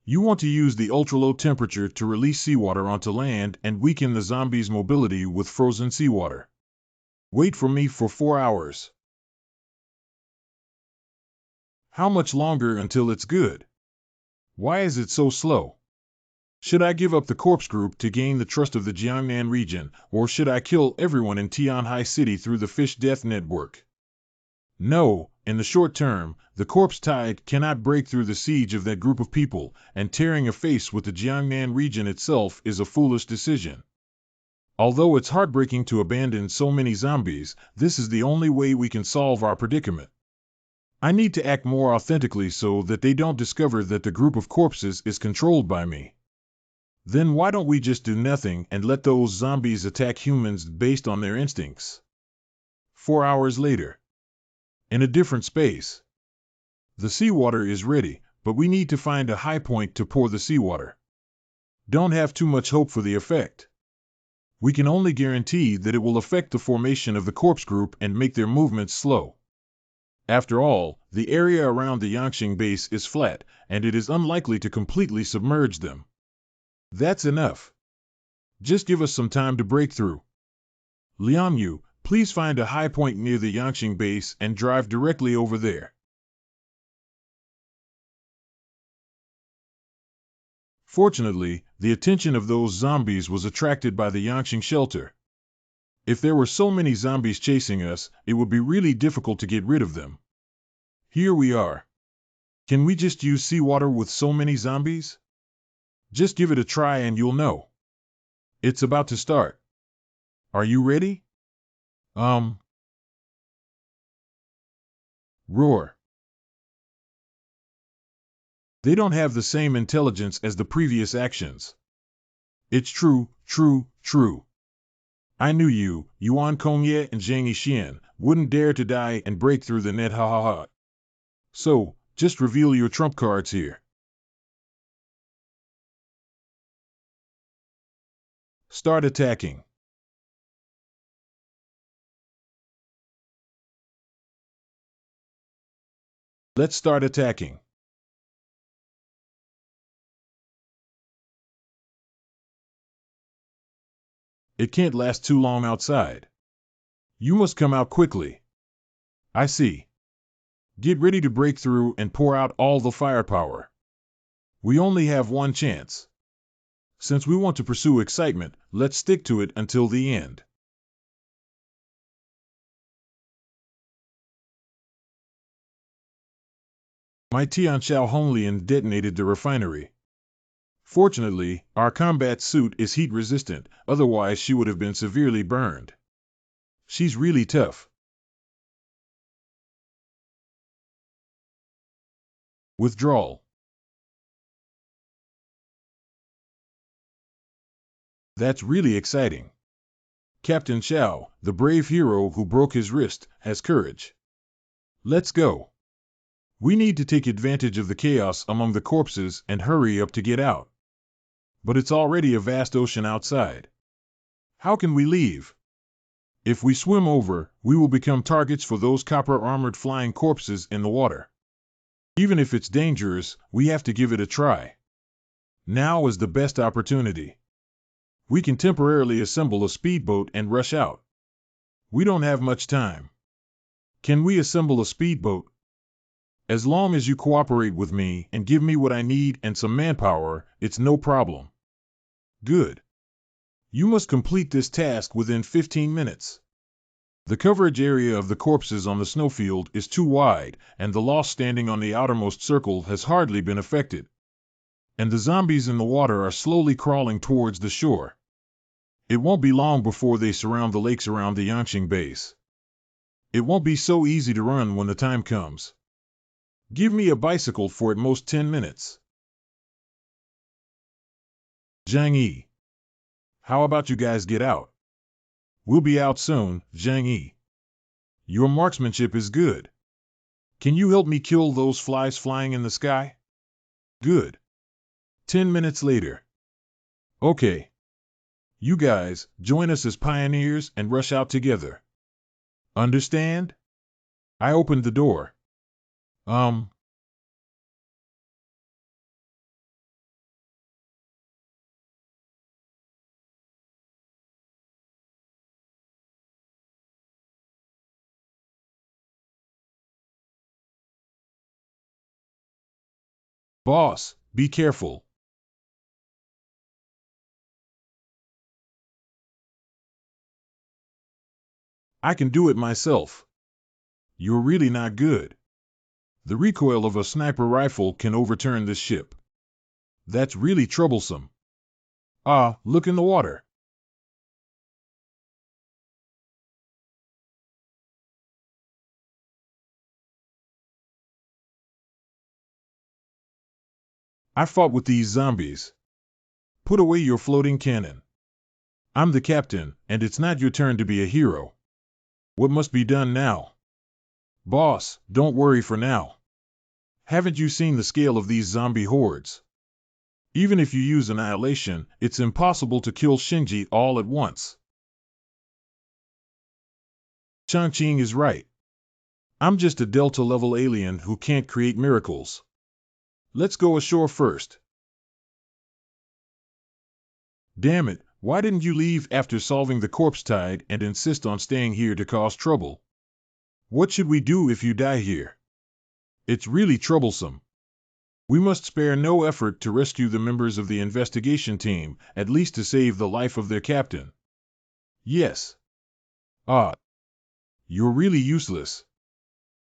You want to use the ultra-low temperature to release seawater onto land and weaken the zombies' mobility with frozen seawater. Wait for me for 4 hours. How much longer until it's good? Why is it so slow? Should I give up the corpse group to gain the trust of the Jiangnan region, or should I kill everyone in Tianhai City through the fish death network? No, in the short term, the corpse tide cannot break through the siege of that group of people, and tearing a face with the Jiangnan region itself is a foolish decision. Although it's heartbreaking to abandon so many zombies, this is the only way we can solve our predicament. I need to act more authentically so that they don't discover that the group of corpses is controlled by me. Then why don't we just do nothing and let those zombies attack humans based on their instincts? 4 hours later. In a different space. The seawater is ready, but we need to find a high point to pour the seawater. Don't have too much hope for the effect. We can only guarantee that it will affect the formation of the corpse group and make their movements slow. After all, the area around the Yanqing base is flat, and it is unlikely to completely submerge them. That's enough. Just give us some time to break through. Liangyu, please find a high point near the Yanqing base and drive directly over there. Fortunately, the attention of those zombies was attracted by the Yanqing shelter. If there were so many zombies chasing us, it would be really difficult to get rid of them. Here we are. Can we just use seawater with so many zombies? Just give it a try and you'll know. It's about to start. Are you ready? Roar. They don't have the same intelligence as the previous actions. It's true, true, true. I knew you, Yuan Kongye and Zhang Yixian, wouldn't dare to die and break through the net, ha ha ha. So, just reveal your trump cards here. Start attacking. Let's start attacking. It can't last too long outside. You must come out quickly. I see. Get ready to break through and pour out all the firepower. We only have one chance. Since we want to pursue excitement, let's stick to it until the end. My Tianxiao Honglian detonated the refinery. Fortunately, our combat suit is heat resistant, otherwise she would have been severely burned. She's really tough. Withdrawal. That's really exciting. Captain Xiao, the brave hero who broke his wrist, has courage. Let's go. We need to take advantage of the chaos among the corpses and hurry up to get out. But it's already a vast ocean outside. How can we leave? If we swim over, we will become targets for those copper-armored flying corpses in the water. Even if it's dangerous, we have to give it a try. Now is the best opportunity. We can temporarily assemble a speedboat and rush out. We don't have much time. Can we assemble a speedboat? As long as you cooperate with me and give me what I need and some manpower, it's no problem. Good. You must complete this task within 15 minutes. The coverage area of the corpses on the snowfield is too wide, and the lost standing on the outermost circle has hardly been affected. And the zombies in the water are slowly crawling towards the shore. It won't be long before they surround the lakes around the Yangqing base. It won't be so easy to run when the time comes. Give me a bicycle for at most 10 minutes. Zhang Yi. How about you guys get out? We'll be out soon, Zhang Yi. Your marksmanship is good. Can you help me kill those flies flying in the sky? Good. 10 minutes later. Okay. You guys, join us as pioneers and rush out together. Understand? I opened the door. Boss, be careful. I can do it myself. You're really not good. The recoil of a sniper rifle can overturn this ship. That's really troublesome. Ah, look in the water. I fought with these zombies. Put away your floating cannon. I'm the captain, and it's not your turn to be a hero. What must be done now? Boss, don't worry for now. Haven't you seen the scale of these zombie hordes? Even if you use annihilation, it's impossible to kill Shinji all at once. Changqing is right. I'm just a Delta-level alien who can't create miracles. Let's go ashore first. Damn it, why didn't you leave after solving the corpse tide and insist on staying here to cause trouble? What should we do if you die here? It's really troublesome. We must spare no effort to rescue the members of the investigation team, at least to save the life of their captain. Yes. Ah. You're really useless.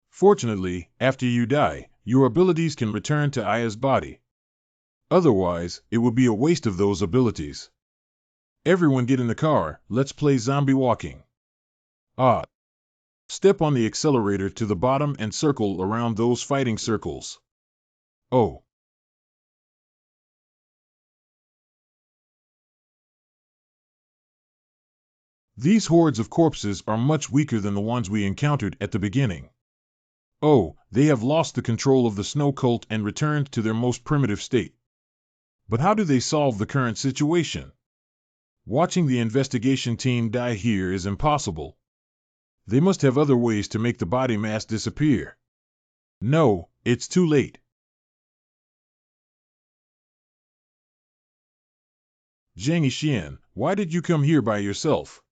Fortunately, after you die, your abilities can return to Aya's body. Otherwise, it would be a waste of those abilities. Everyone get in the car, let's play zombie walking. Ah. Step on the accelerator to the bottom and circle around those fighting circles. Oh. These hordes of corpses are much weaker than the ones we encountered at the beginning. Oh, they have lost the control of the snow cult and returned to their most primitive state. But how do they solve the current situation? Watching the investigation team die here is impossible. They must have other ways to make the body mass disappear. No, it's too late. Zhang Yixian, why did you come here by yourself?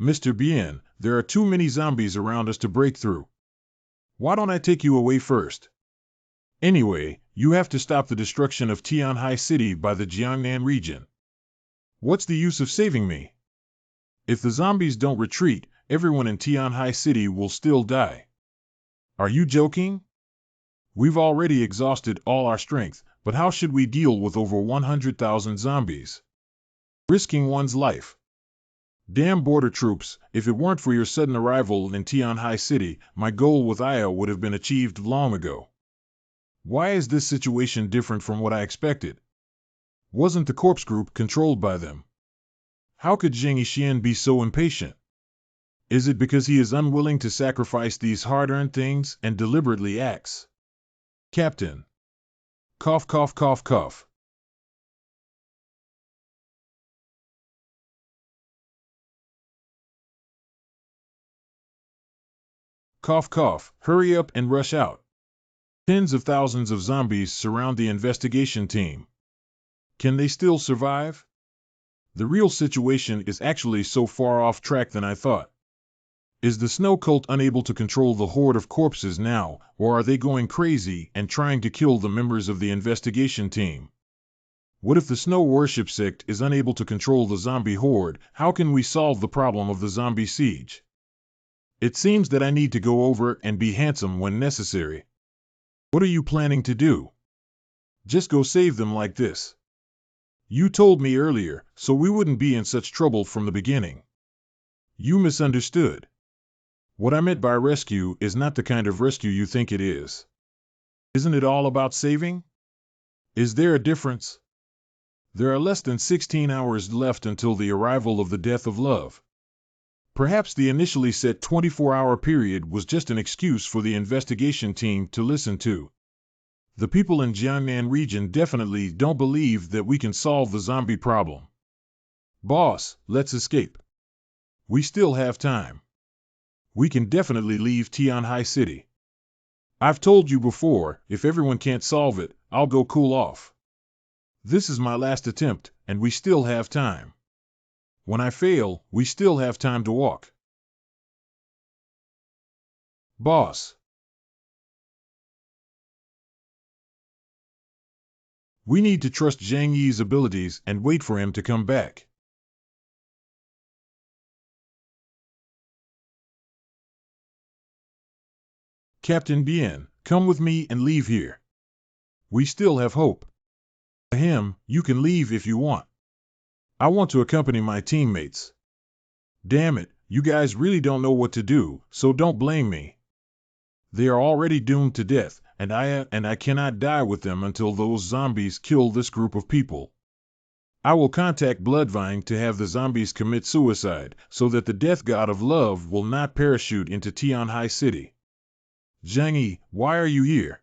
Mr. Bien, there are too many zombies around us to break through. Why don't I take you away first? Anyway, you have to stop the destruction of Tianhai City by the Jiangnan region. What's the use of saving me? If the zombies don't retreat, everyone in Tianhai City will still die. Are you joking? We've already exhausted all our strength, but how should we deal with over 100,000 zombies? Risking one's life. Damn border troops, if it weren't for your sudden arrival in Tianhai City, my goal with Aya would have been achieved long ago. Why is this situation different from what I expected? Wasn't the corpse group controlled by them? How could Zhang Yixian be so impatient? Is it because he is unwilling to sacrifice these hard-earned things and deliberately acts? Captain. Cough, cough, cough, cough. Cough, cough, hurry up and rush out. Tens of thousands of zombies surround the investigation team. Can they still survive? The real situation is actually so far off track than I thought. Is the snow cult unable to control the horde of corpses now, or are they going crazy and trying to kill the members of the investigation team? What if the snow worship sect is unable to control the zombie horde? How can we solve the problem of the zombie siege? It seems that I need to go over and be handsome when necessary. What are you planning to do? Just go save them like this. You told me earlier, so we wouldn't be in such trouble from the beginning. You misunderstood. What I meant by rescue is not the kind of rescue you think it is. Isn't it all about saving? Is there a difference? There are less than 16 hours left until the arrival of the death of love. Perhaps the initially set 24-hour period was just an excuse for the investigation team to listen to. The people in Jiangnan region definitely don't believe that we can solve the zombie problem. Boss, let's escape. We still have time. We can definitely leave Tianhai City. I've told you before, if everyone can't solve it, I'll go cool off. This is my last attempt, and we still have time. When I fail, we still have time to walk. Boss. We need to trust Zhang Yi's abilities and wait for him to come back. Captain Bien, come with me and leave here. We still have hope. Ahem, you can leave if you want. I want to accompany my teammates. Damn it, you guys really don't know what to do, so don't blame me. They are already doomed to death, and I cannot die with them until those zombies kill this group of people. I will contact Bloodvine to have the zombies commit suicide, so that the death god of love will not parachute into Tianhai City. Zhang Yi, why are you here?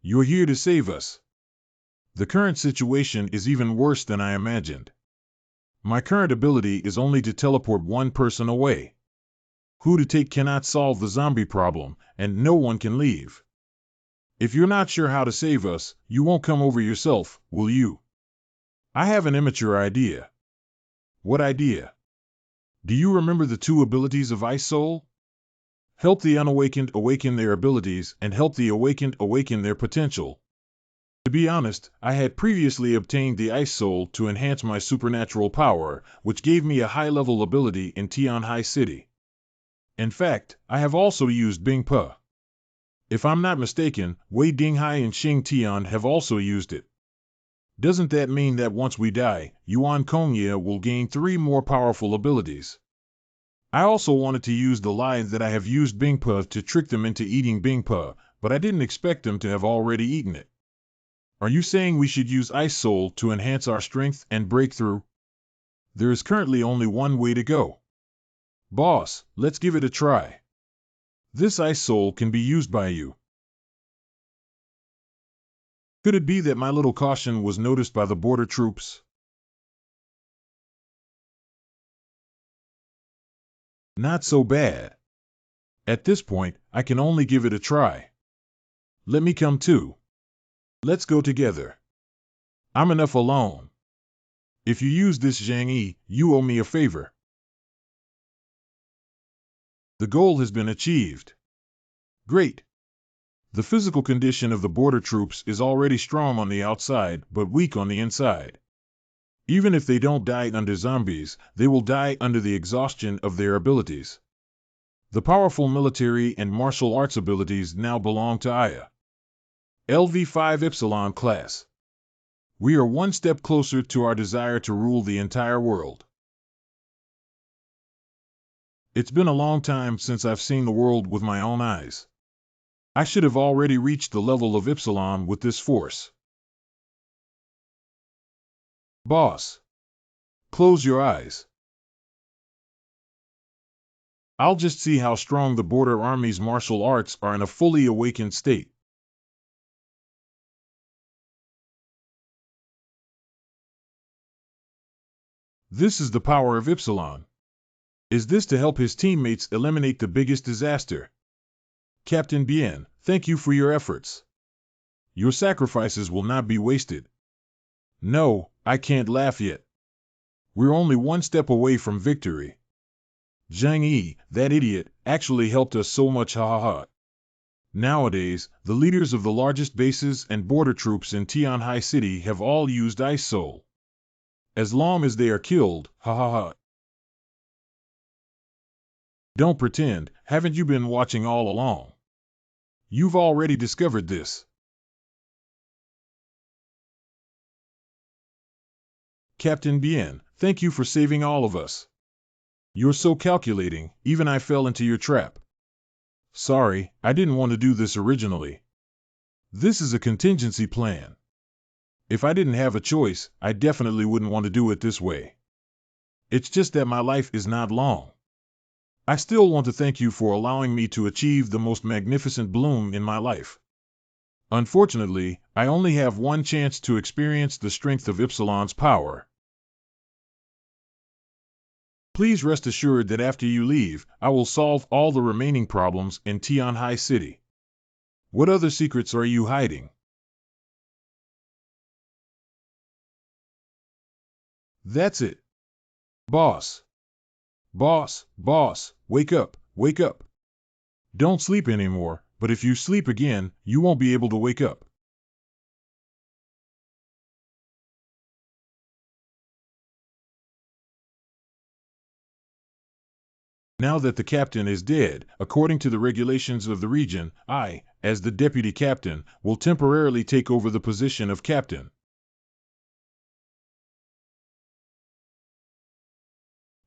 You're here to save us. The current situation is even worse than I imagined. My current ability is only to teleport one person away. Who to take cannot solve the zombie problem, and no one can leave. If you're not sure how to save us, you won't come over yourself, will you? I have an immature idea. What idea? Do you remember the two abilities of Ice Soul? Help the unawakened awaken their abilities, and help the awakened awaken their potential. To be honest, I had previously obtained the Ice Soul to enhance my supernatural power, which gave me a high-level ability in Tianhai City. In fact, I have also used Bing Pe. If I'm not mistaken, Wei Dinghai and Xing Tian have also used it. Doesn't that mean that once we die, Yuan Kongye will gain 3 more powerful abilities? I also wanted to use the lie that I have used Bing Pe to trick them into eating Bing Pe, but I didn't expect them to have already eaten it. Are you saying we should use Ice Soul to enhance our strength and break through? There is currently only one way to go. Boss, let's give it a try. This ice soul can be used by you. Could it be that my little caution was noticed by the border troops? Not so bad. At this point, I can only give it a try. Let me come too. Let's go together. I'm enough alone. If you use this Zhang Yi, you owe me a favor. The goal has been achieved. Great. The physical condition of the border troops is already strong on the outside, but weak on the inside. Even if they don't die under zombies, they will die under the exhaustion of their abilities. The powerful military and martial arts abilities now belong to Aya. LV5 Epsilon class. We are one step closer to our desire to rule the entire world. It's been a long time since I've seen the world with my own eyes. I should have already reached the level of Epsilon with this force. Boss. Close your eyes. I'll just see how strong the border army's martial arts are in a fully awakened state. This is the power of Epsilon. Is this to help his teammates eliminate the biggest disaster? Captain Bien, thank you for your efforts. Your sacrifices will not be wasted. No, I can't laugh yet. We're only one step away from victory. Zhang Yi, that idiot, actually helped us so much, ha ha ha. Nowadays, the leaders of the largest bases and border troops in Tianhai City have all used Ice Soul. As long as they are killed, ha ha ha. Don't pretend, haven't you been watching all along? You've already discovered this. Captain Bien, thank you for saving all of us. You're so calculating, even I fell into your trap. Sorry, I didn't want to do this originally. This is a contingency plan. If I didn't have a choice, I definitely wouldn't want to do it this way. It's just that my life is not long. I still want to thank you for allowing me to achieve the most magnificent bloom in my life. Unfortunately, I only have one chance to experience the strength of Epsilon's power. Please rest assured that after you leave, I will solve all the remaining problems in Tianhai City. What other secrets are you hiding? That's it. Boss. Boss, boss, wake up, wake up. Don't sleep anymore, but if you sleep again, you won't be able to wake up. Now that the captain is dead, according to the regulations of the region, I, as the deputy captain, will temporarily take over the position of captain.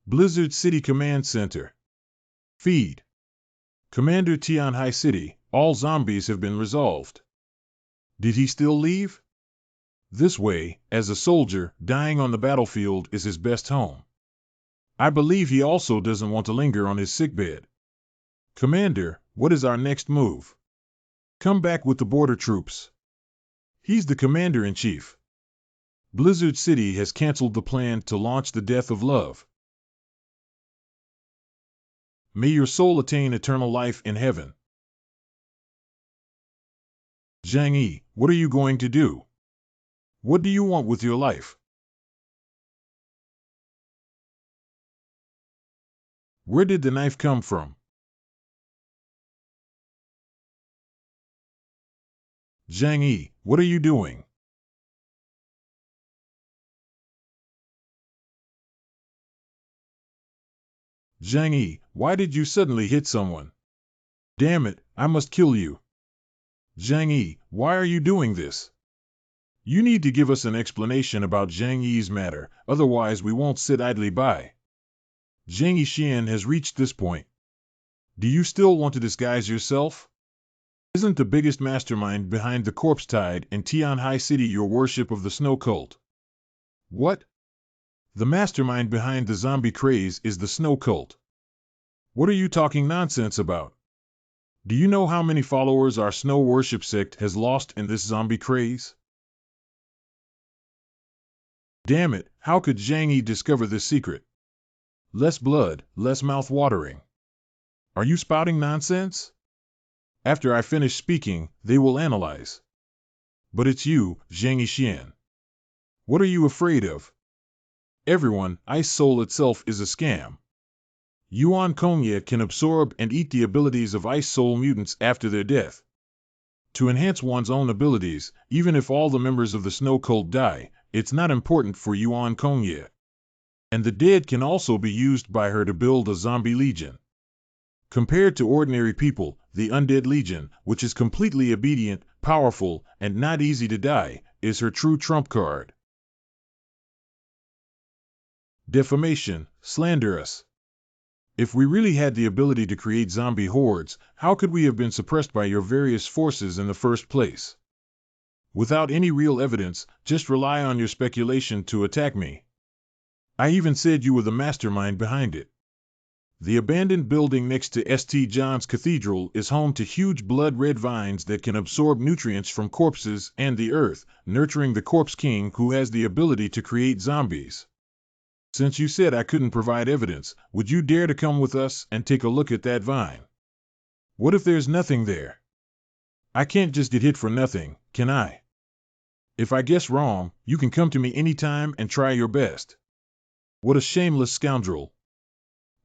Blizzard City Command Center. Feed. Commander Tianhai City, all zombies have been resolved. Did he still leave? This way, as a soldier, dying on the battlefield is his best home. I believe he also doesn't want to linger on his sickbed. Commander, what is our next move? Come back with the border troops. He's the commander-in-chief. Blizzard City has canceled the plan to launch the Death of Love. May your soul attain eternal life in heaven. Zhang Yi, what are you going to do? What do you want with your life? Where did the knife come from? Zhang Yi, what are you doing? Zhang Yi, why did you suddenly hit someone? Damn it, I must kill you. Zhang Yi, why are you doing this? You need to give us an explanation about Zhang Yi's matter, otherwise we won't sit idly by. Zhang Yixian has reached this point. Do you still want to disguise yourself? Isn't the biggest mastermind behind the corpse tide in Tianhai City your worship of the snow cult? What? The mastermind behind the zombie craze is the snow cult. What are you talking nonsense about? Do you know how many followers our snow worship sect has lost in this zombie craze? Damn it, how could Zhang Yi discover this secret? Less blood, less mouth-watering. Are you spouting nonsense? After I finish speaking, they will analyze. But it's you, Zhang Yixian. What are you afraid of? Everyone, Ice Soul itself is a scam. Yuan Kongye can absorb and eat the abilities of Ice Soul mutants after their death. To enhance one's own abilities, even if all the members of the Snow Cult die, it's not important for Yuan Kongye. And the dead can also be used by her to build a zombie legion. Compared to ordinary people, the Undead Legion, which is completely obedient, powerful, and not easy to die, is her true trump card. Defamation, slanderous. If we really had the ability to create zombie hordes, how could we have been suppressed by your various forces in the first place? Without any real evidence, just rely on your speculation to attack me. I even said you were the mastermind behind it. The abandoned building next to St. John's Cathedral is home to huge blood-red vines that can absorb nutrients from corpses and the earth, nurturing the Corpse King who has the ability to create zombies. Since you said I couldn't provide evidence, would you dare to come with us and take a look at that vine? What if there's nothing there? I can't just get hit for nothing, can I? If I guess wrong, you can come to me anytime and try your best. What a shameless scoundrel.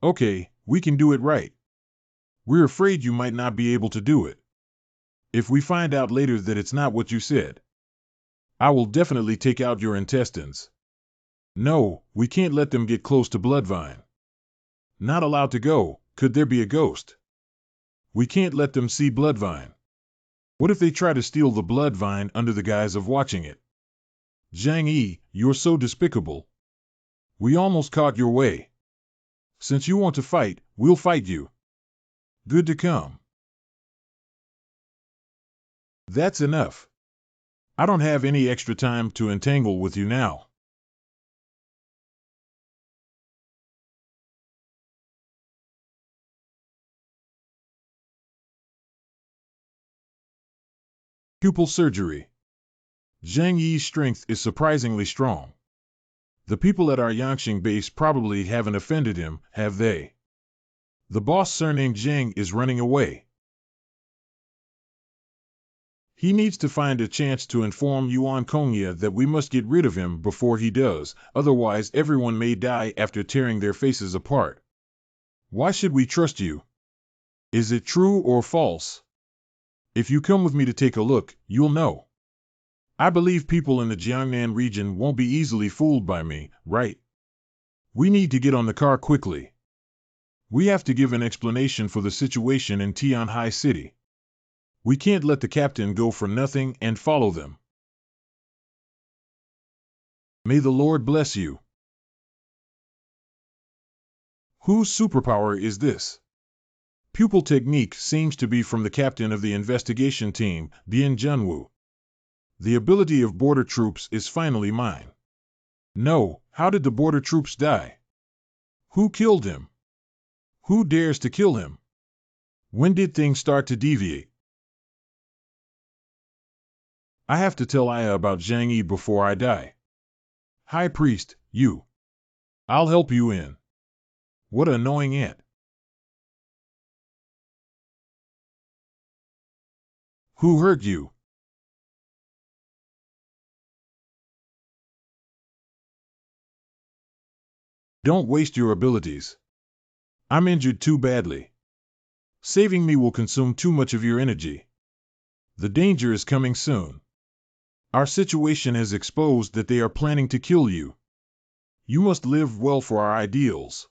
Okay, we can do it right. We're afraid you might not be able to do it. If we find out later that it's not what you said, I will definitely take out your intestines. No, we can't let them get close to Bloodvine. Not allowed to go, could there be a ghost? We can't let them see Bloodvine. What if they try to steal the Bloodvine under the guise of watching it? Zhang Yi, you're so despicable. We almost caught your way. Since you want to fight, we'll fight you. Good to come. That's enough. I don't have any extra time to entangle with you now. Pupil surgery. Zhang Yi's strength is surprisingly strong. The people at our Yangqing base probably haven't offended him, have they? The boss surnamed Zhang is running away. He needs to find a chance to inform Yuan Kongye that we must get rid of him before he does, otherwise everyone may die after tearing their faces apart. Why should we trust you? Is it true or false? If you come with me to take a look, you'll know. I believe people in the Jiangnan region won't be easily fooled by me, right? We need to get on the car quickly. We have to give an explanation for the situation in Tianhai City. We can't let the captain go for nothing and follow them. May the Lord bless you. Whose superpower is this? Pupil technique seems to be from the captain of the investigation team, Bian Junwu. The ability of border troops is finally mine. No, how did the border troops die? Who killed him? Who dares to kill him? When did things start to deviate? I have to tell Aya about Zhang Yi before I die. High Priest, you. I'll help you in. What an annoying ant. Who hurt you? Don't waste your abilities. I'm injured too badly. Saving me will consume too much of your energy. The danger is coming soon. Our situation has exposed that they are planning to kill you. You must live well for our ideals.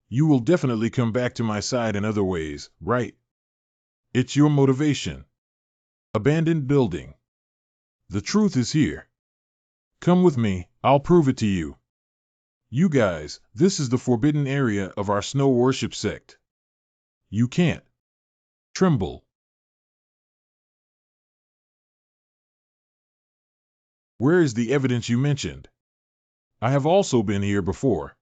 You will definitely come back to my side in other ways, right? It's your motivation. Abandoned building. The truth is here. Come with me, I'll prove it to you. You guys, this is the forbidden area of our snow worship sect. You can't tremble. Where is the evidence you mentioned? I have also been here before.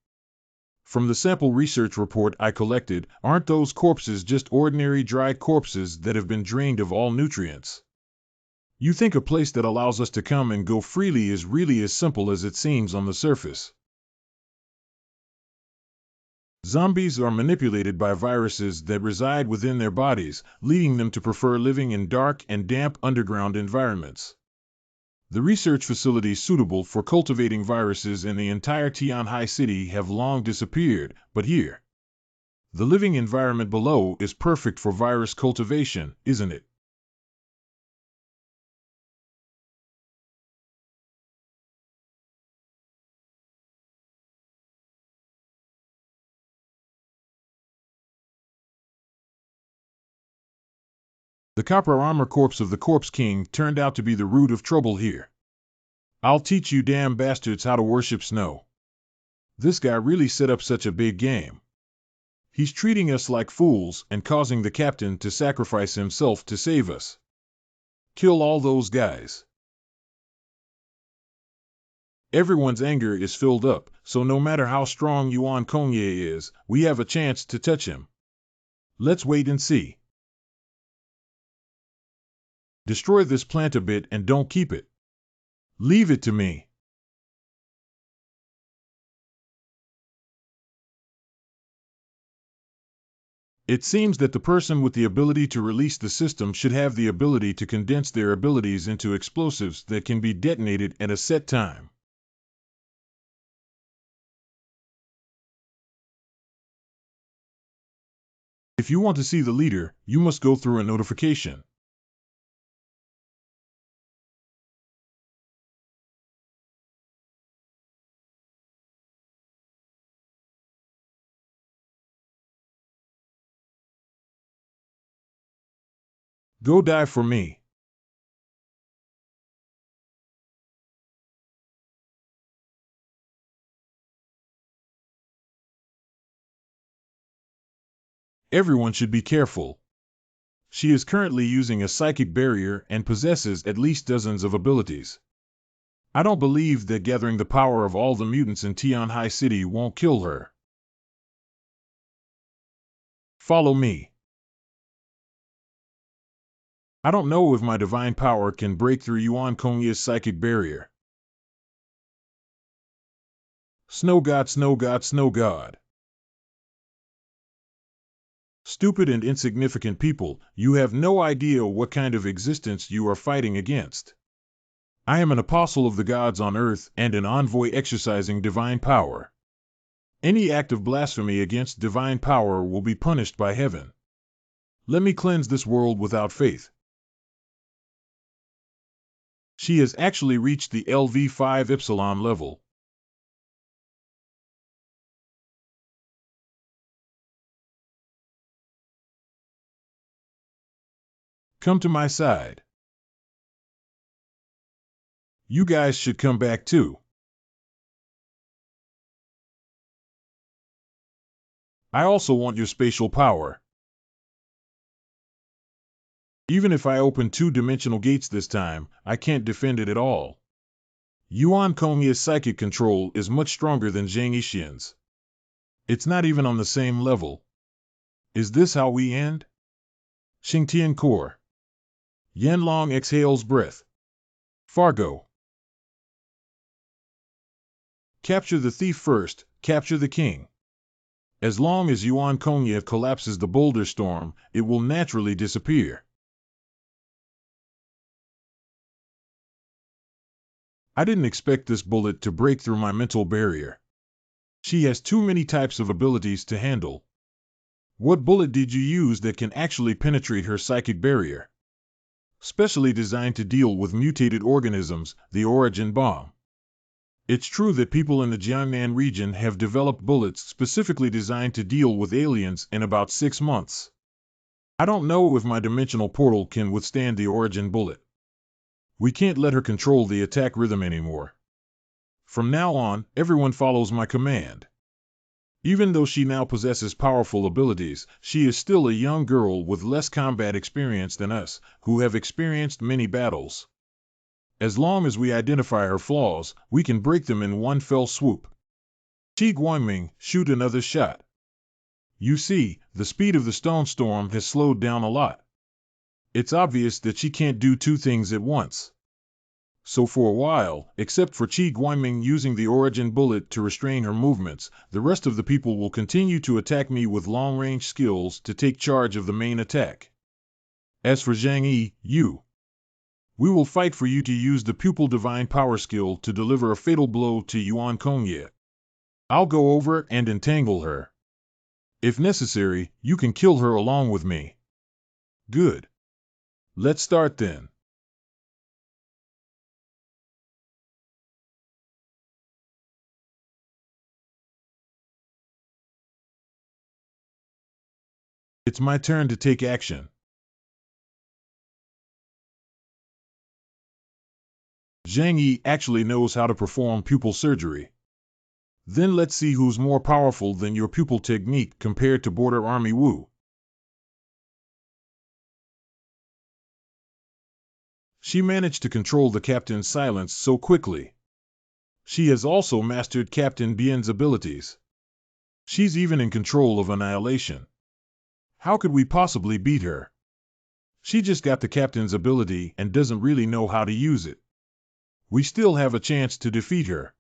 From the sample research report I collected, aren't those corpses just ordinary dried corpses that have been drained of all nutrients? You think a place that allows us to come and go freely is really as simple as it seems on the surface? Zombies are manipulated by viruses that reside within their bodies, leading them to prefer living in dark and damp underground environments. The research facilities suitable for cultivating viruses in the entire Tianhai city have long disappeared, but here, the living environment below is perfect for virus cultivation, isn't it? The copper armor corpse of the Corpse King turned out to be the root of trouble here. I'll teach you damn bastards how to worship snow. This guy really set up such a big game. He's treating us like fools and causing the captain to sacrifice himself to save us. Kill all those guys. Everyone's anger is filled up, so no matter how strong Yuan Kongye is, we have a chance to touch him. Let's wait and see. Destroy this plant a bit and don't keep it. Leave it to me. It seems that the person with the ability to release the system should have the ability to condense their abilities into explosives that can be detonated at a set time. If you want to see the leader, you must go through a notification. Go die for me. Everyone should be careful. She is currently using a psychic barrier and possesses at least dozens of abilities. I don't believe that gathering the power of all the mutants in Tianhai City won't kill her. Follow me. I don't know if my divine power can break through Yuan Kongya's psychic barrier. Snow God, Snow God, Snow God. Stupid and insignificant people, you have no idea what kind of existence you are fighting against. I am an apostle of the gods on earth and an envoy exercising divine power. Any act of blasphemy against divine power will be punished by heaven. Let me cleanse this world without faith. She has actually reached the LV5 Epsilon level. Come to my side. You guys should come back too. I also want your spatial power. Even if I open two-dimensional gates this time, I can't defend it at all. Yuan Kongya's psychic control is much stronger than Zhang Yixian's. It's not even on the same level. Is this how we end? Xingtian Core. Yanlong exhales breath. Fargo. Capture the thief first, capture the king. As long as Yuan Kongya collapses the boulder storm, it will naturally disappear. I didn't expect this bullet to break through my mental barrier. She has too many types of abilities to handle. What bullet did you use that can actually penetrate her psychic barrier? Specially designed to deal with mutated organisms, the Origin Bomb. It's true that people in the Jiangnan region have developed bullets specifically designed to deal with aliens in about 6 months. I don't know if my dimensional portal can withstand the Origin bullet. We can't let her control the attack rhythm anymore. From now on, everyone follows my command. Even though she now possesses powerful abilities, she is still a young girl with less combat experience than us, who have experienced many battles. As long as we identify her flaws, we can break them in one fell swoop. Qi Guangming, shoot another shot. You see, the speed of the stone storm has slowed down a lot. It's obvious that she can't do two things at once. So for a while, except for Qi Guangming using the origin bullet to restrain her movements, the rest of the people will continue to attack me with long-range skills to take charge of the main attack. As for Zhang Yi, we will fight for you to use the pupil divine power skill to deliver a fatal blow to Yuan Kongye. I'll go over and entangle her. If necessary, you can kill her along with me. Good. Let's start then. It's my turn to take action. Zhang Yi actually knows how to perform pupil surgery. Then let's see who's more powerful than your pupil technique compared to Border Army Wu. She managed to control the captain's silence so quickly. She has also mastered Captain Bian's abilities. She's even in control of Annihilation. How could we possibly beat her? She just got the captain's ability and doesn't really know how to use it. We still have a chance to defeat her.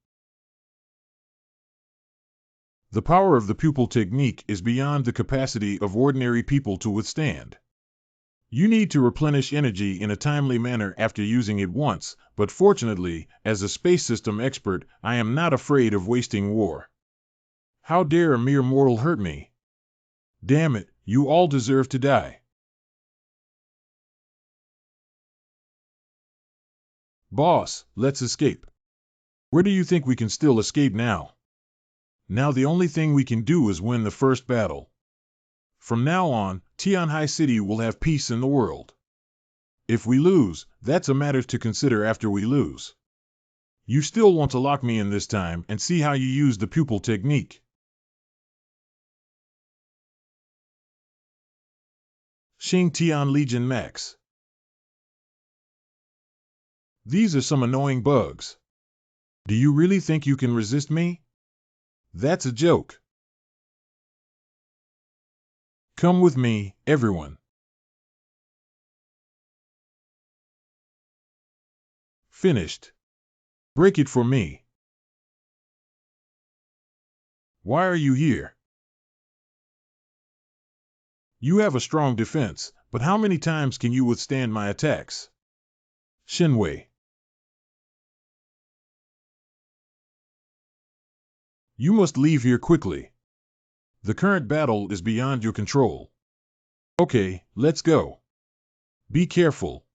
The power of the pupil technique is beyond the capacity of ordinary people to withstand. You need to replenish energy in a timely manner after using it once, but fortunately, as a space system expert, I am not afraid of wasting war. How dare a mere mortal hurt me? Damn it, you all deserve to die. Boss, let's escape. Where do you think we can still escape now? Now the only thing we can do is win the first battle. From now on, Tianhai City will have peace in the world. If we lose, that's a matter to consider after we lose. You still want to lock me in this time and see how you use the pupil technique. Xing Tian Legion Max. These are some annoying bugs. Do you really think you can resist me? That's a joke. Come with me, everyone. Finished. Break it for me. Why are you here? You have a strong defense, but how many times can you withstand my attacks? Shenwei. You must leave here quickly. The current battle is beyond your control. Okay, let's go. Be careful.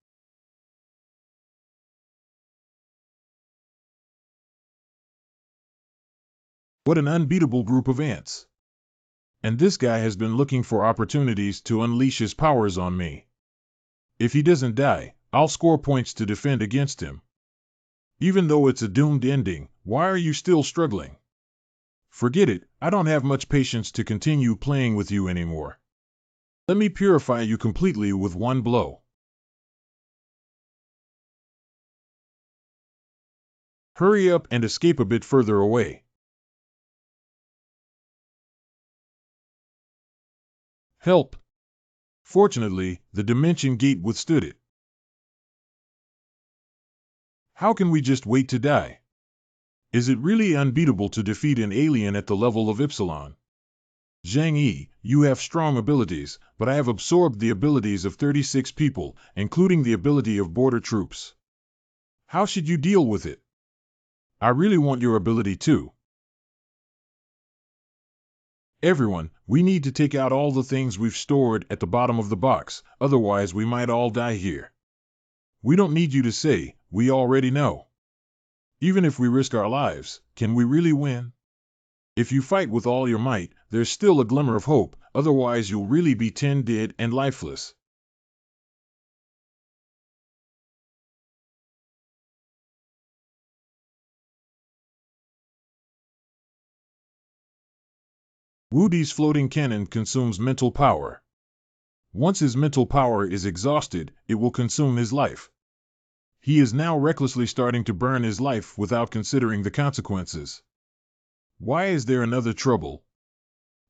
What an unbeatable group of ants. And this guy has been looking for opportunities to unleash his powers on me. If he doesn't die, I'll score points to defend against him. Even though it's a doomed ending, why are you still struggling? Forget it, I don't have much patience to continue playing with you anymore. Let me purify you completely with one blow. Hurry up and escape a bit further away. Help! Fortunately, the dimension gate withstood it. How can we just wait to die? Is it really unbeatable to defeat an alien at the level of Epsilon? Zhang Yi, you have strong abilities, but I have absorbed the abilities of 36 people, including the ability of border troops. How should you deal with it? I really want your ability too. Everyone, we need to take out all the things we've stored at the bottom of the box, otherwise we might all die here. We don't need you to say, we already know. Even if we risk our lives, can we really win? If you fight with all your might, there's still a glimmer of hope, otherwise you'll really be 10 dead and lifeless. Wu Di's floating cannon consumes mental power. Once his mental power is exhausted, it will consume his life. He is now recklessly starting to burn his life without considering the consequences. Why is there another trouble?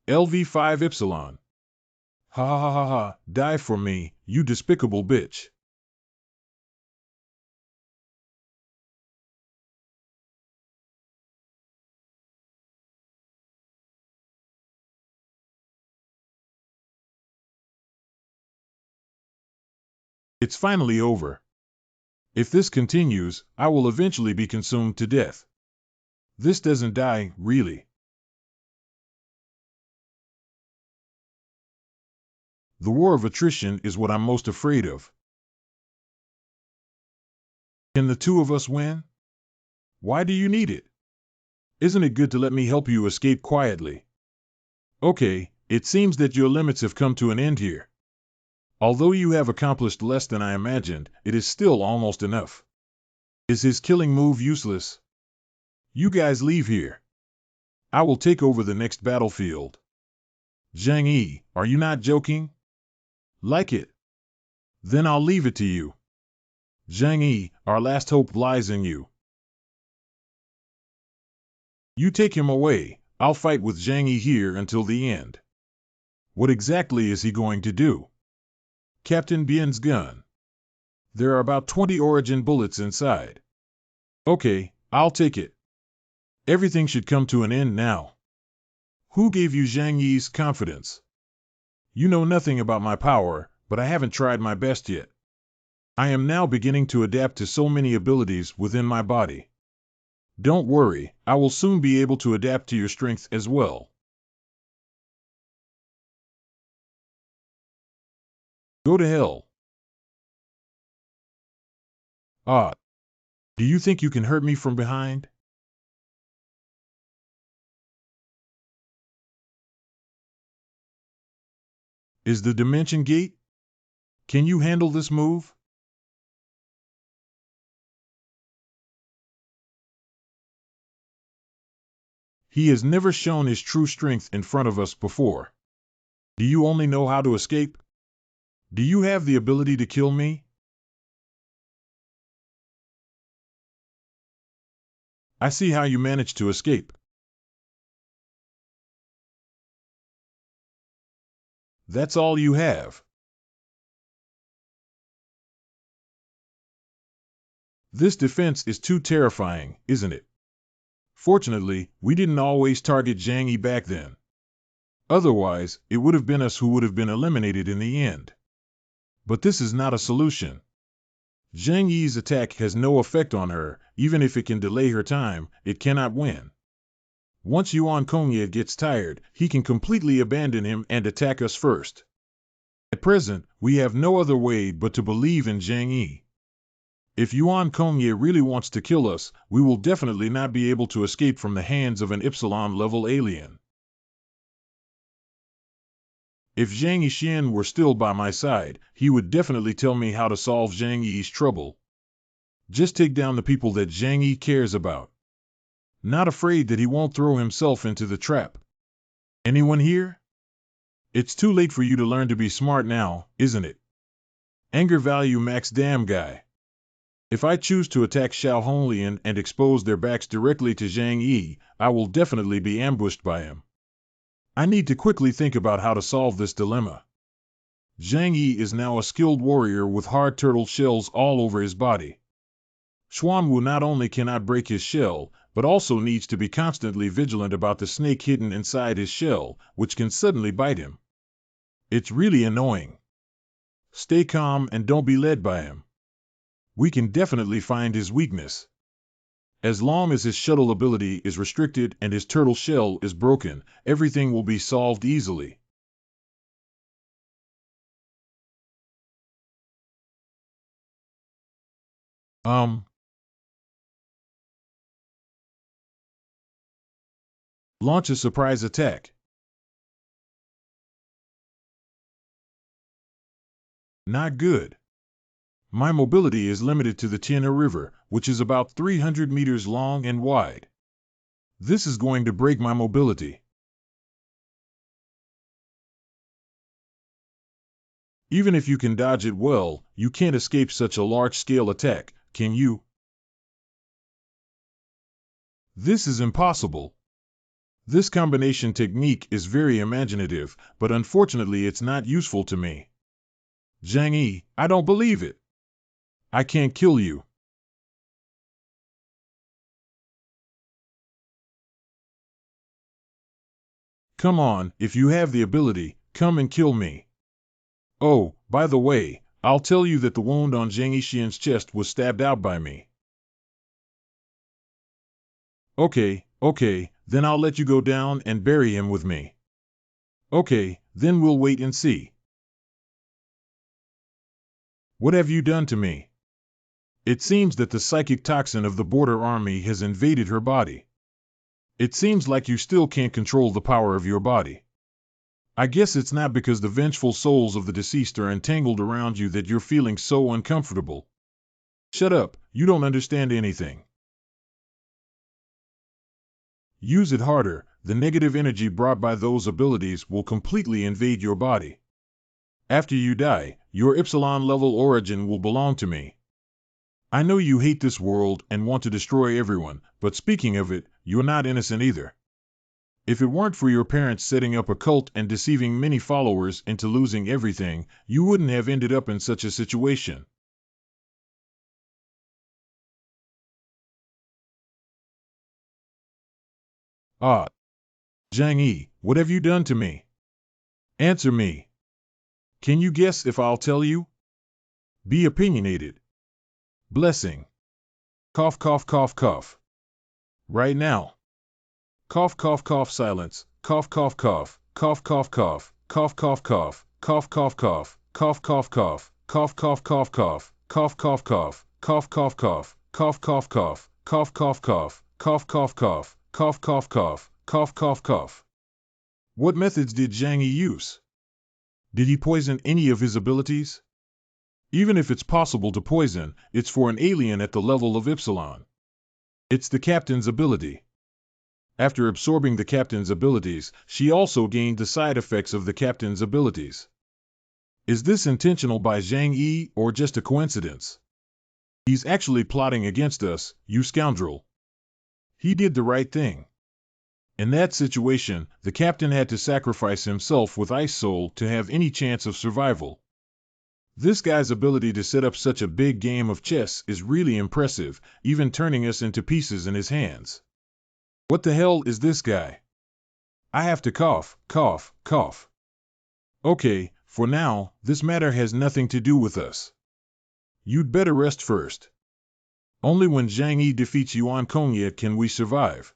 LV5 Epsilon. Ha ha ha ha, die for me, you despicable bitch. It's finally over. If this continues, I will eventually be consumed to death. This doesn't die, really. The war of attrition is what I'm most afraid of. Can the two of us win? Why do you need it? Isn't it good to let me help you escape quietly? Okay, it seems that your limits have come to an end here. Although you have accomplished less than I imagined, it is still almost enough. Is his killing move useless? You guys leave here. I will take over the next battlefield. Zhang Yi, are you not joking? Like it? Then I'll leave it to you. Zhang Yi, our last hope lies in you. You take him away. I'll fight with Zhang Yi here until the end. What exactly is he going to do? Captain Bian's gun. There are about 20 origin bullets inside. Okay, I'll take it. Everything should come to an end now. Who gave you Zhang Yi's confidence? You know nothing about my power, but I haven't tried my best yet. I am now beginning to adapt to so many abilities within my body. Don't worry, I will soon be able to adapt to your strength as well. Go to hell. Ah, do you think you can hurt me from behind? Is the dimension gate? Can you handle this move? He has never shown his true strength in front of us before. Do you only know how to escape? Do you have the ability to kill me? I see how you managed to escape. That's all you have. This defense is too terrifying, isn't it? Fortunately, we didn't always target Zhang Yi back then. Otherwise, it would have been us who would have been eliminated in the end. But this is not a solution. Zhang Yi's attack has no effect on her. Even if it can delay her time, it cannot win. Once Yuan Kongye gets tired, he can completely abandon him and attack us first. At present, we have no other way but to believe in Zhang Yi. If Yuan Kongye really wants to kill us, we will definitely not be able to escape from the hands of an Epsilon-level alien. If Zhang Yixian were still by my side, he would definitely tell me how to solve Zhang Yi's trouble. Just take down the people that Zhang Yi cares about. Not afraid that he won't throw himself into the trap. Anyone here? It's too late for you to learn to be smart now, isn't it? Anger value max damn guy. If I choose to attack Xiao Honglian and expose their backs directly to Zhang Yi, I will definitely be ambushed by him. I need to quickly think about how to solve this dilemma. Zhang Yi is now a skilled warrior with hard turtle shells all over his body. Xuanwu not only cannot break his shell, but also needs to be constantly vigilant about the snake hidden inside his shell, which can suddenly bite him. It's really annoying. Stay calm and don't be led by him. We can definitely find his weakness. As long as his shuttle ability is restricted and his turtle shell is broken, everything will be solved easily. Launch a surprise attack. Not good. My mobility is limited to the Tiana River, which is about 300 meters long and wide. This is going to break my mobility. Even if you can dodge it well, you can't escape such a large-scale attack. can you? This is impossible. This combination technique is very imaginative, but unfortunately it's not useful to me. Zhang Yi, I don't believe it. I can't kill you. Come on, if you have the ability, come and kill me. Oh, by the way, I'll tell you that the wound on Zhang Yixian's chest was stabbed out by me. Okay, then I'll let you go down and bury him with me. Okay, then we'll wait and see. What have you done to me? It seems that the psychic toxin of the border army has invaded her body. It seems like you still can't control the power of your body. I guess it's not because the vengeful souls of the deceased are entangled around you that you're feeling so uncomfortable. Shut up, you don't understand anything. Use it harder. The negative energy brought by those abilities will completely invade your body. After you die, your Epsilon level origin will belong to me. I know you hate this world and want to destroy everyone, but speaking of it, you're not innocent either. If it weren't for your parents setting up a cult and deceiving many followers into losing everything, you wouldn't have ended up in such a situation. Ah, Zhang Yi, what have you done to me? Answer me. Can you guess if I'll tell you? Be opinionated. Blessing. Cough, cough, cough, cough. Right now. Cough, cough, cough, silence. Cough, cough, cough. Cough, cough, cough. Cough, cough, cough. Cough, cough, cough. Cough, cough, cough. Cough, cough, cough, cough. Cough, cough, cough. Cough, cough, cough. Cough, cough, cough. Cough, cough, cough. Cough, cough, cough. Cough, cough, cough. Cough, cough, cough. What methods did Zhang Yi use? Did he poison any of his abilities? Even if it's possible to poison, it's for an alien at the level of Epsilon. It's the captain's ability. After absorbing the captain's abilities, she also gained the side effects of the captain's abilities. Is this intentional by Zhang Yi or just a coincidence? He's actually plotting against us, you scoundrel. He did the right thing. In that situation, the captain had to sacrifice himself with Ice Soul to have any chance of survival. This guy's ability to set up such a big game of chess is really impressive, even turning us into pieces in his hands. What the hell is this guy? I have to cough, cough, cough. Okay, for now, this matter has nothing to do with us. You'd better rest first. Only when Zhang Yi defeats Yuan Kongye can we survive.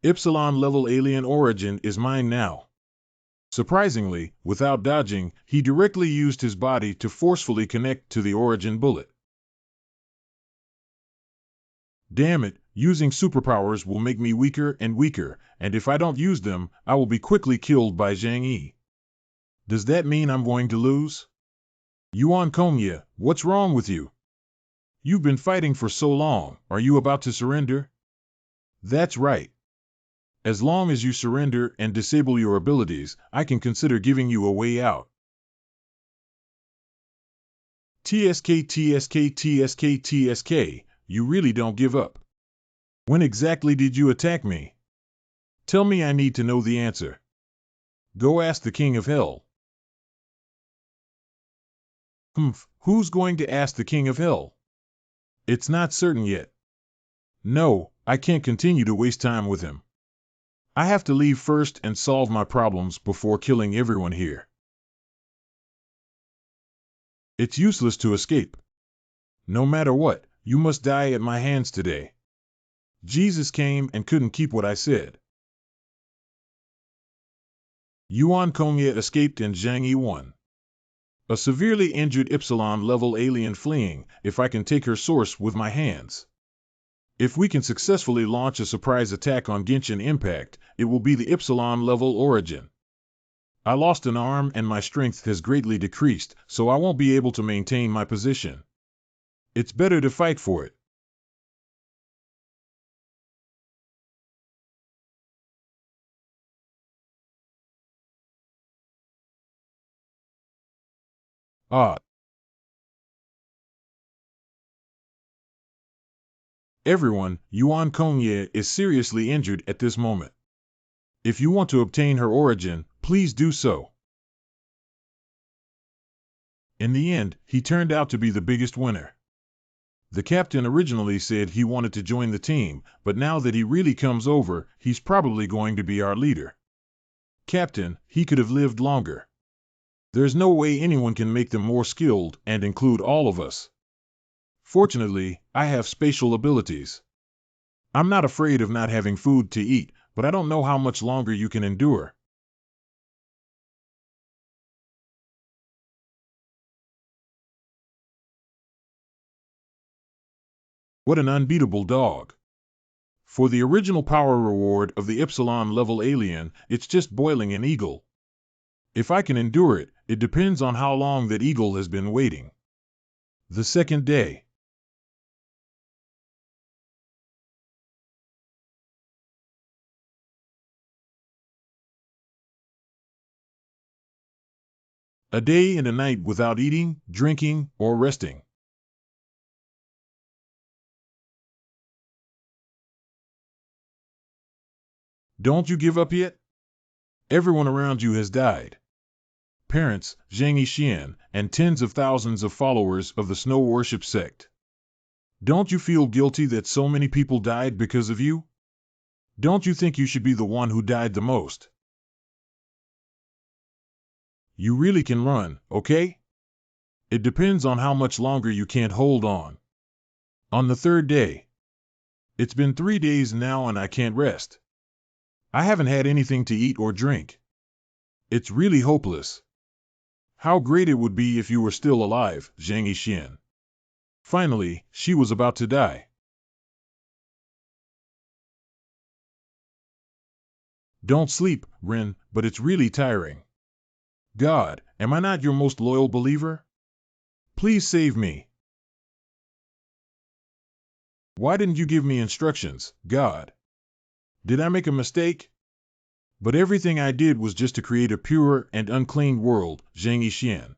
Epsilon level alien origin is mine now. Surprisingly, without dodging, he directly used his body to forcefully connect to the origin bullet. Damn it, using superpowers will make me weaker and weaker, and if I don't use them, I will be quickly killed by Zhang Yi. Does that mean I'm going to lose? Yuan Kongye, what's wrong with you? You've been fighting for so long, are you about to surrender? That's right. As long as you surrender and disable your abilities, I can consider giving you a way out. TSK, TSK, TSK, TSK, you really don't give up. When exactly did you attack me? Tell me, I need to know the answer. Go ask the King of Hell. Who's going to ask the King of Hell? It's not certain yet. No, I can't continue to waste time with him. I have to leave first and solve my problems before killing everyone here. It's useless to escape. No matter what, you must die at my hands today. Jesus came and couldn't keep what I said. Yuan Kongye escaped and Zhang Yi won. A severely injured Epsilon level alien fleeing, if I can take her source with my hands. If we can successfully launch a surprise attack on Genshin Impact, it will be the Epsilon level origin. I lost an arm and my strength has greatly decreased, so I won't be able to maintain my position. It's better to fight for it. Ah, everyone, Yuan Kongye is seriously injured at this moment. If you want to obtain her origin, please do so. In the end, he turned out to be the biggest winner. The captain originally said he wanted to join the team, but now that he really comes over, he's probably going to be our leader. Captain, he could have lived longer. There's no way anyone can make them more skilled and include all of us. Fortunately, I have spatial abilities. I'm not afraid of not having food to eat, but I don't know how much longer you can endure. What an unbeatable dog. For the original power reward of the Epsilon level alien, it's just boiling an eagle. If I can endure it, it depends on how long that eagle has been waiting. The second day. A day and a night without eating, drinking, or resting. Don't you give up yet? Everyone around you has died. Parents, Zhang Yixian, and tens of thousands of followers of the snow worship sect. Don't you feel guilty that so many people died because of you? Don't you think you should be the one who died the most? You really can run, okay? It depends on how much longer you can't hold on. On the third day. It's been 3 days now and I can't rest. I haven't had anything to eat or drink. It's really hopeless. How great it would be if you were still alive, Zhang Yixian. Finally, she was about to die. Don't sleep, Ren, but it's really tiring. God, am I not your most loyal believer? Please save me. Why didn't you give me instructions, God? Did I make a mistake? But everything I did was just to create a pure and unclean world, Zhang Yixian.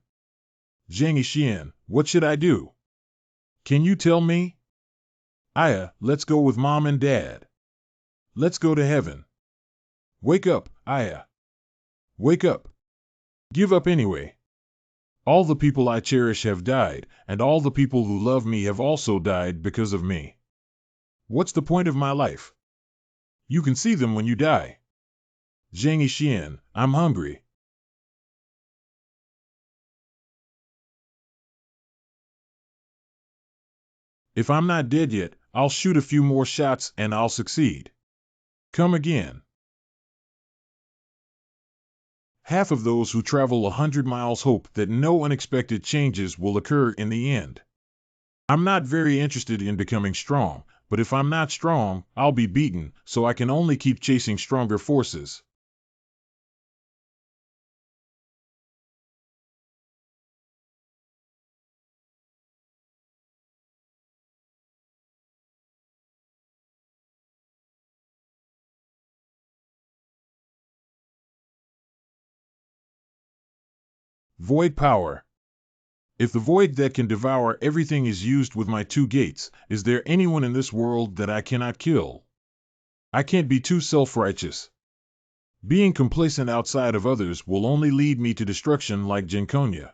Zhang Yixian, what should I do? Can you tell me? Aya, let's go with Mom and Dad. Let's go to heaven. Wake up, Aya. Wake up. Give up anyway. All the people I cherish have died, and all the people who love me have also died because of me. What's the point of my life? You can see them when you die. Zhang Yixian, I'm hungry. If I'm not dead yet, I'll shoot a few more shots and I'll succeed. Come again. Half of those who travel 100 miles hope that no unexpected changes will occur in the end. I'm not very interested in becoming strong, but if I'm not strong, I'll be beaten, so I can only keep chasing stronger forces. Void power. If the void that can devour everything is used with my 2 gates, is there anyone in this world that I cannot kill? I can't be too self-righteous. Being complacent outside of others will only lead me to destruction like Jinkonia.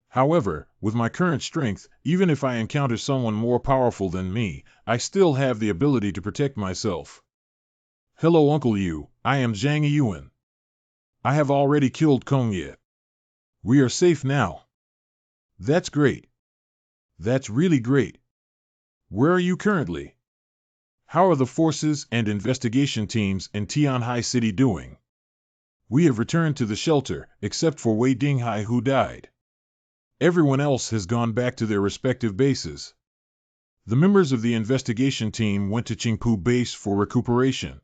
However, with my current strength, even if I encounter someone more powerful than me, I still have the ability to protect myself. Hello Uncle Yu, I am Zhang Yuan. I have already killed Kongye. We are safe now. That's great. That's really great. Where are you currently? How are the forces and investigation teams in Tianhai City doing? We have returned to the shelter, except for Wei Dinghai who died. Everyone else has gone back to their respective bases. The members of the investigation team went to Qingpu base for recuperation.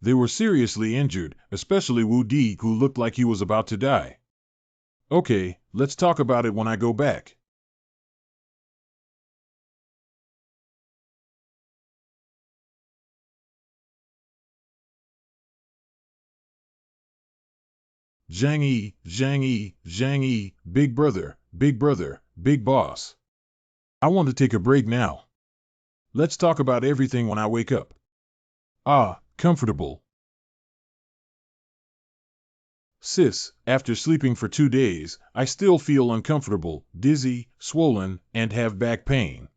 They were seriously injured, especially Wu Di, who looked like he was about to die. Okay, let's talk about it when I go back. Zhang Yi, big brother, big boss. I want to take a break now. Let's talk about everything when I wake up. Ah, comfortable. Sis, after sleeping for 2 days, I still feel uncomfortable, dizzy, swollen, and have back pain.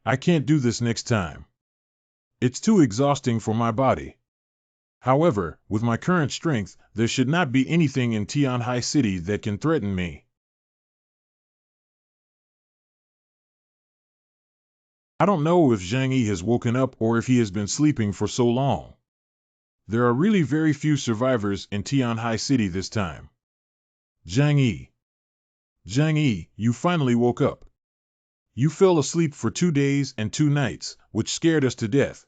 I can't do this next time. It's too exhausting for my body. However, with my current strength, there should not be anything in Tianhai City that can threaten me. I don't know if Zhang Yi has woken up or if he has been sleeping for so long. There are really very few survivors in Tianhai City this time. Zhang Yi, you finally woke up. You fell asleep for 2 days and 2 nights, which scared us to death.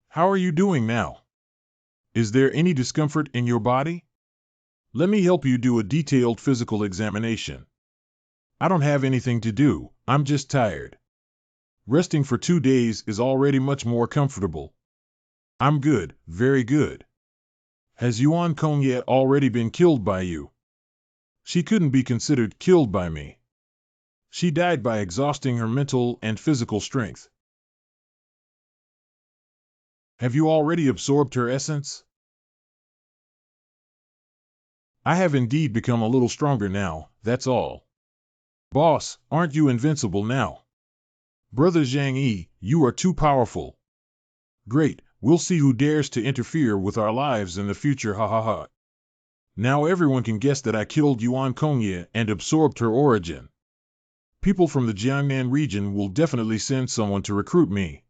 How are you doing now? Is there any discomfort in your body? Let me help you do a detailed physical examination. I don't have anything to do, I'm just tired. Resting for 2 days is already much more comfortable. I'm good, very good. Has Yuan Kongye already been killed by you? She couldn't be considered killed by me. She died by exhausting her mental and physical strength. Have you already absorbed her essence? I have indeed become a little stronger now, that's all. Boss, aren't you invincible now? Brother Zhang Yi, you are too powerful. Great, we'll see who dares to interfere with our lives in the future, ha ha ha. Now everyone can guess that I killed Yuan Kongye and absorbed her origin. People from the Jiangnan region will definitely send someone to recruit me.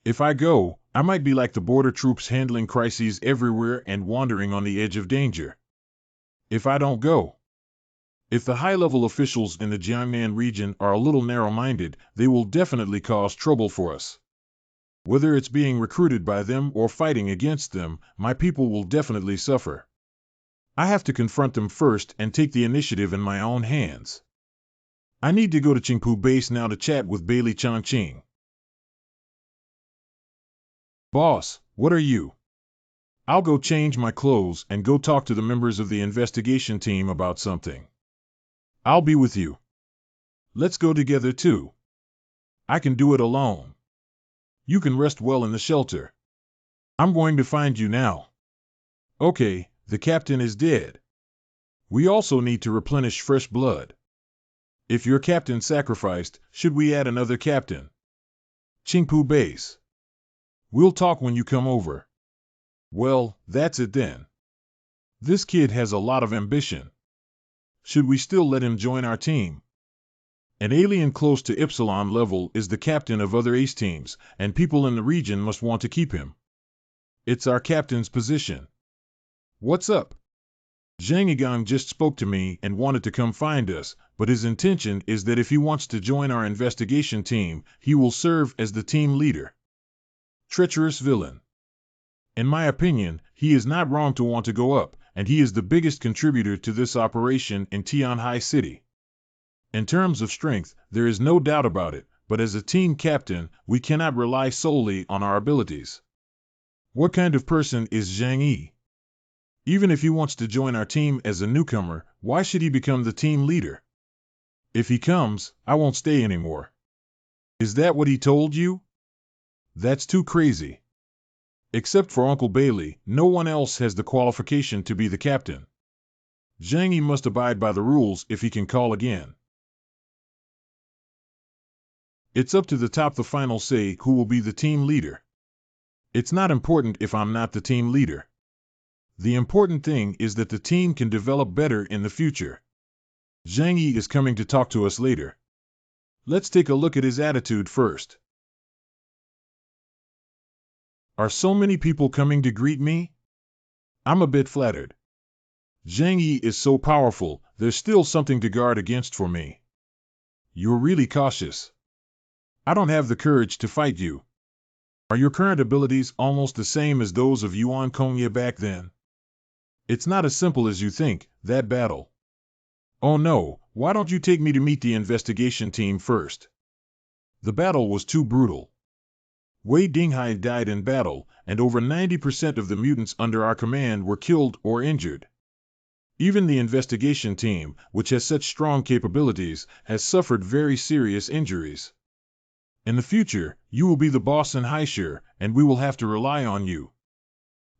If I go, I might be like the border troops handling crises everywhere and wandering on the edge of danger. If I don't go, if the high-level officials in the Jiangnan region are a little narrow-minded, they will definitely cause trouble for us. Whether it's being recruited by them or fighting against them, my people will definitely suffer. I have to confront them first and take the initiative in my own hands. I need to go to Qingpu base now to chat with Bailey Chongqing. Boss, what are you? I'll go change my clothes and go talk to the members of the investigation team about something. I'll be with you. Let's go together too. I can do it alone. You can rest well in the shelter. I'm going to find you now. Okay, the captain is dead. We also need to replenish fresh blood. If your captain sacrificed, should we add another captain? Qingpu base. We'll talk when you come over. Well, that's it then. This kid has a lot of ambition. Should we still let him join our team? An alien close to Epsilon level is the captain of other ace teams, and people in the region must want to keep him. It's our captain's position. What's up? Zhang Yigang just spoke to me and wanted to come find us, but his intention is that if he wants to join our investigation team, he will serve as the team leader. Treacherous villain. In my opinion, he is not wrong to want to go up, and he is the biggest contributor to this operation in Tianhai City. In terms of strength, there is no doubt about it, but as a team captain, we cannot rely solely on our abilities. What kind of person is Zhang Yi? Even if he wants to join our team as a newcomer, why should he become the team leader? If he comes, I won't stay anymore. Is that what he told you? That's too crazy. Except for Uncle Bailey, no one else has the qualification to be the captain. Zhang Yi must abide by the rules if he can call again. It's up to the top the final say who will be the team leader. It's not important if I'm not the team leader. The important thing is that the team can develop better in the future. Zhang Yi is coming to talk to us later. Let's take a look at his attitude first. Are so many people coming to greet me? I'm a bit flattered. Zhang Yi is so powerful, there's still something to guard against for me. You're really cautious. I don't have the courage to fight you. Are your current abilities almost the same as those of Yuan Kongye back then? It's not as simple as you think, that battle. Oh no, why don't you take me to meet the investigation team first? The battle was too brutal. Wei Dinghai died in battle, and over 90% of the mutants under our command were killed or injured. Even the investigation team, which has such strong capabilities, has suffered very serious injuries. In the future, you will be the boss in Highshire, and we will have to rely on you.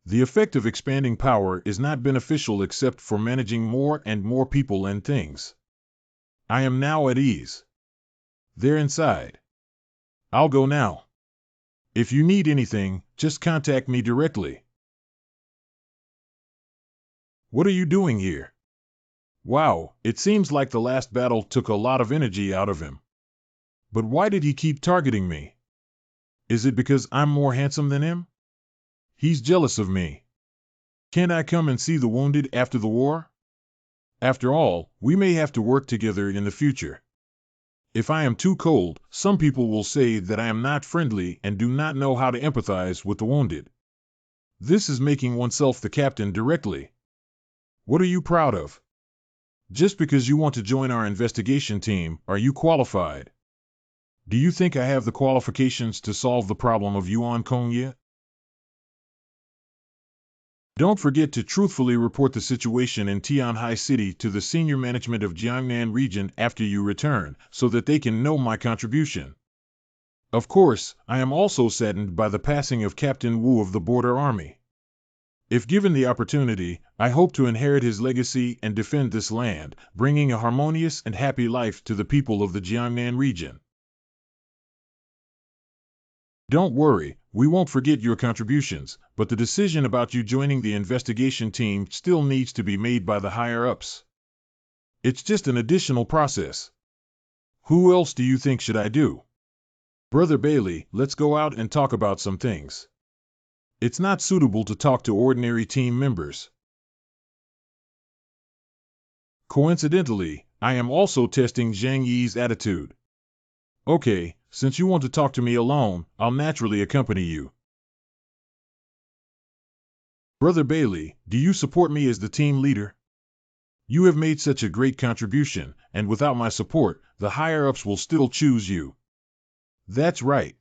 The effect of expanding power is not beneficial except for managing more and more people and things. I am now at ease. They're inside. I'll go now. If you need anything, just contact me directly. What are you doing here? Wow, it seems like the last battle took a lot of energy out of him. But why did he keep targeting me? Is it because I'm more handsome than him? He's jealous of me. Can't I come and see the wounded after the war? After all, we may have to work together in the future. If I am too cold, some people will say that I am not friendly and do not know how to empathize with the wounded. This is making oneself the captain directly. What are you proud of? Just because you want to join our investigation team, are you qualified? Do you think I have the qualifications to solve the problem of Yuan Kong yet? Don't forget to truthfully report the situation in Tianhai City to the senior management of Jiangnan region after you return, so that they can know my contribution. Of course, I am also saddened by the passing of Captain Wu of the Border Army. If given the opportunity, I hope to inherit his legacy and defend this land, bringing a harmonious and happy life to the people of the Jiangnan region. Don't worry, we won't forget your contributions, but the decision about you joining the investigation team still needs to be made by the higher-ups. It's just an additional process. Who else do you think should I do? Brother Bailey, let's go out and talk about some things. It's not suitable to talk to ordinary team members. Coincidentally, I am also testing Zhang Yi's attitude. Okay, since you want to talk to me alone, I'll naturally accompany you. Brother Bailey, do you support me as the team leader? You have made such a great contribution, and without my support, the higher-ups will still choose you. That's right.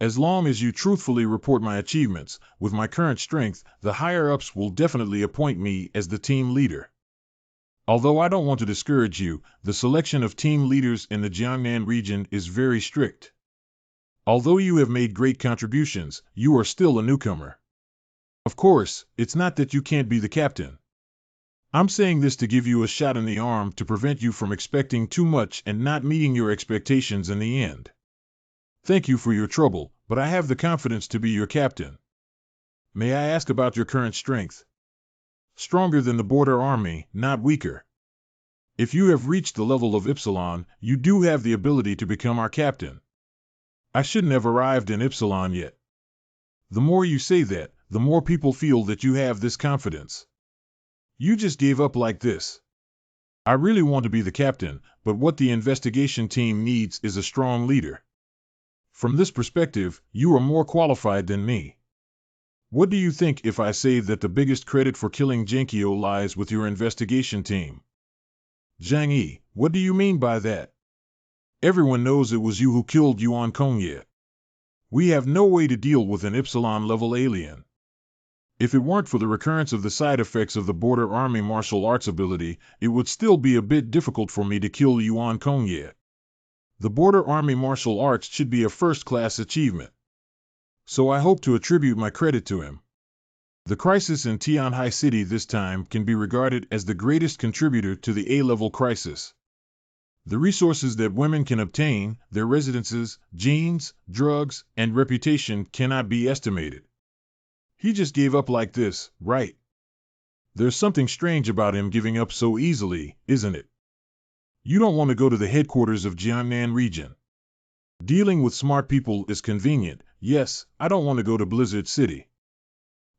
As long as you truthfully report my achievements, with my current strength, the higher-ups will definitely appoint me as the team leader. Although I don't want to discourage you, the selection of team leaders in the Jiangnan region is very strict. Although you have made great contributions, you are still a newcomer. Of course, it's not that you can't be the captain. I'm saying this to give you a shot in the arm to prevent you from expecting too much and not meeting your expectations in the end. Thank you for your trouble, but I have the confidence to be your captain. May I ask about your current strength? Stronger than the Border Army, not weaker. If you have reached the level of Epsilon, you do have the ability to become our captain. I shouldn't have arrived in Epsilon yet. The more you say that, the more people feel that you have this confidence. You just gave up like this. I really want to be the captain, but what the investigation team needs is a strong leader. From this perspective, you are more qualified than me. What do you think if I say that the biggest credit for killing Genkyo lies with your investigation team? Zhang Yi, what do you mean by that? Everyone knows it was you who killed Yuan Kongye. We have no way to deal with an Epsilon-level alien. If it weren't for the recurrence of the side effects of the Border Army martial arts ability, it would still be a bit difficult for me to kill Yuan Kongye. The Border Army martial arts should be a first-class achievement. So I hope to attribute my credit to him. The crisis in Tianhai City this time can be regarded as the greatest contributor to the A-level crisis. The resources that women can obtain, their residences, genes, drugs, and reputation cannot be estimated. He just gave up like this, right? There's something strange about him giving up so easily, isn't it? You don't want to go to the headquarters of Jiangnan region. Dealing with smart people is convenient. Yes, I don't want to go to Blizzard City.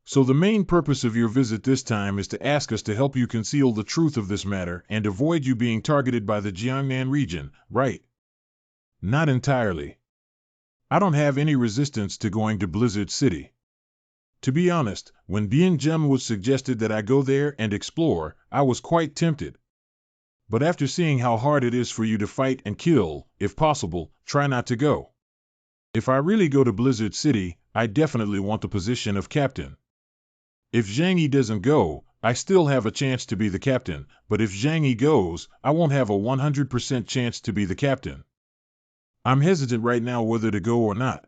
So the main purpose of your visit this time is to ask us to help you conceal the truth of this matter and avoid you being targeted by the Jiangnan region, right? Not entirely. I don't have any resistance to going to Blizzard City. To be honest, when Bien Gem was suggested that I go there and explore, I was quite tempted. But after seeing how hard it is for you to fight and kill, if possible, try not to go. If I really go to Blizzard City, I definitely want the position of captain. If Zhang Yi doesn't go, I still have a chance to be the captain, but if Zhang Yi goes, I won't have a 100% chance to be the captain. I'm hesitant right now whether to go or not.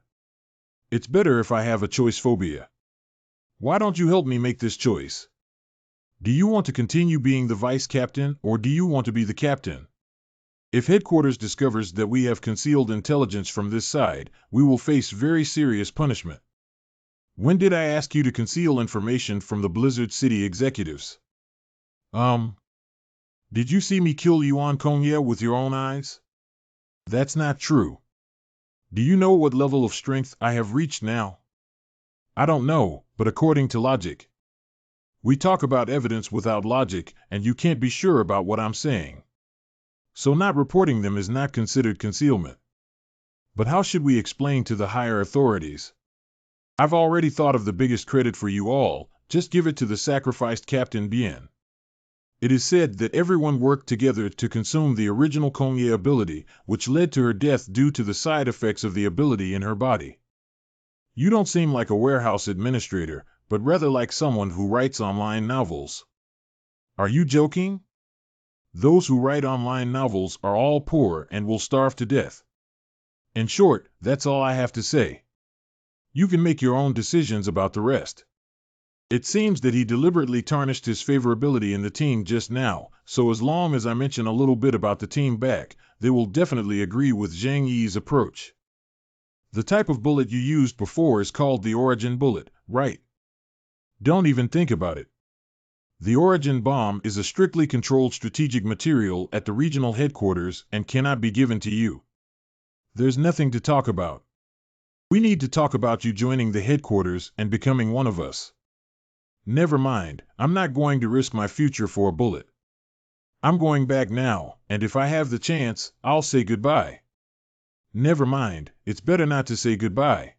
It's better if I have a choice phobia. Why don't you help me make this choice? Do you want to continue being the vice captain, or do you want to be the captain? If headquarters discovers that we have concealed intelligence from this side, we will face very serious punishment. When did I ask you to conceal information from the Blizzard City executives? Did you see me kill Yuan Kongye with your own eyes? That's not true. Do you know what level of strength I have reached now? I don't know, but according to logic. We talk about evidence without logic, and you can't be sure about what I'm saying. So not reporting them is not considered concealment. But how should we explain to the higher authorities? I've already thought of the biggest credit for you all, just give it to the sacrificed Captain Bien. It is said that everyone worked together to consume the original Kongye ability, which led to her death due to the side effects of the ability in her body. You don't seem like a warehouse administrator, but rather like someone who writes online novels. Are you joking? Those who write online novels are all poor and will starve to death. In short, that's all I have to say. You can make your own decisions about the rest. It seems that he deliberately tarnished his favorability in the team just now, so as long as I mention a little bit about the team back, they will definitely agree with Zhang Yi's approach. The type of bullet you used before is called the origin bullet, right? Don't even think about it. The origin bomb is a strictly controlled strategic material at the regional headquarters and cannot be given to you. There's nothing to talk about. We need to talk about you joining the headquarters and becoming one of us. Never mind, I'm not going to risk my future for a bullet. I'm going back now, and if I have the chance, I'll say goodbye. Never mind, it's better not to say goodbye.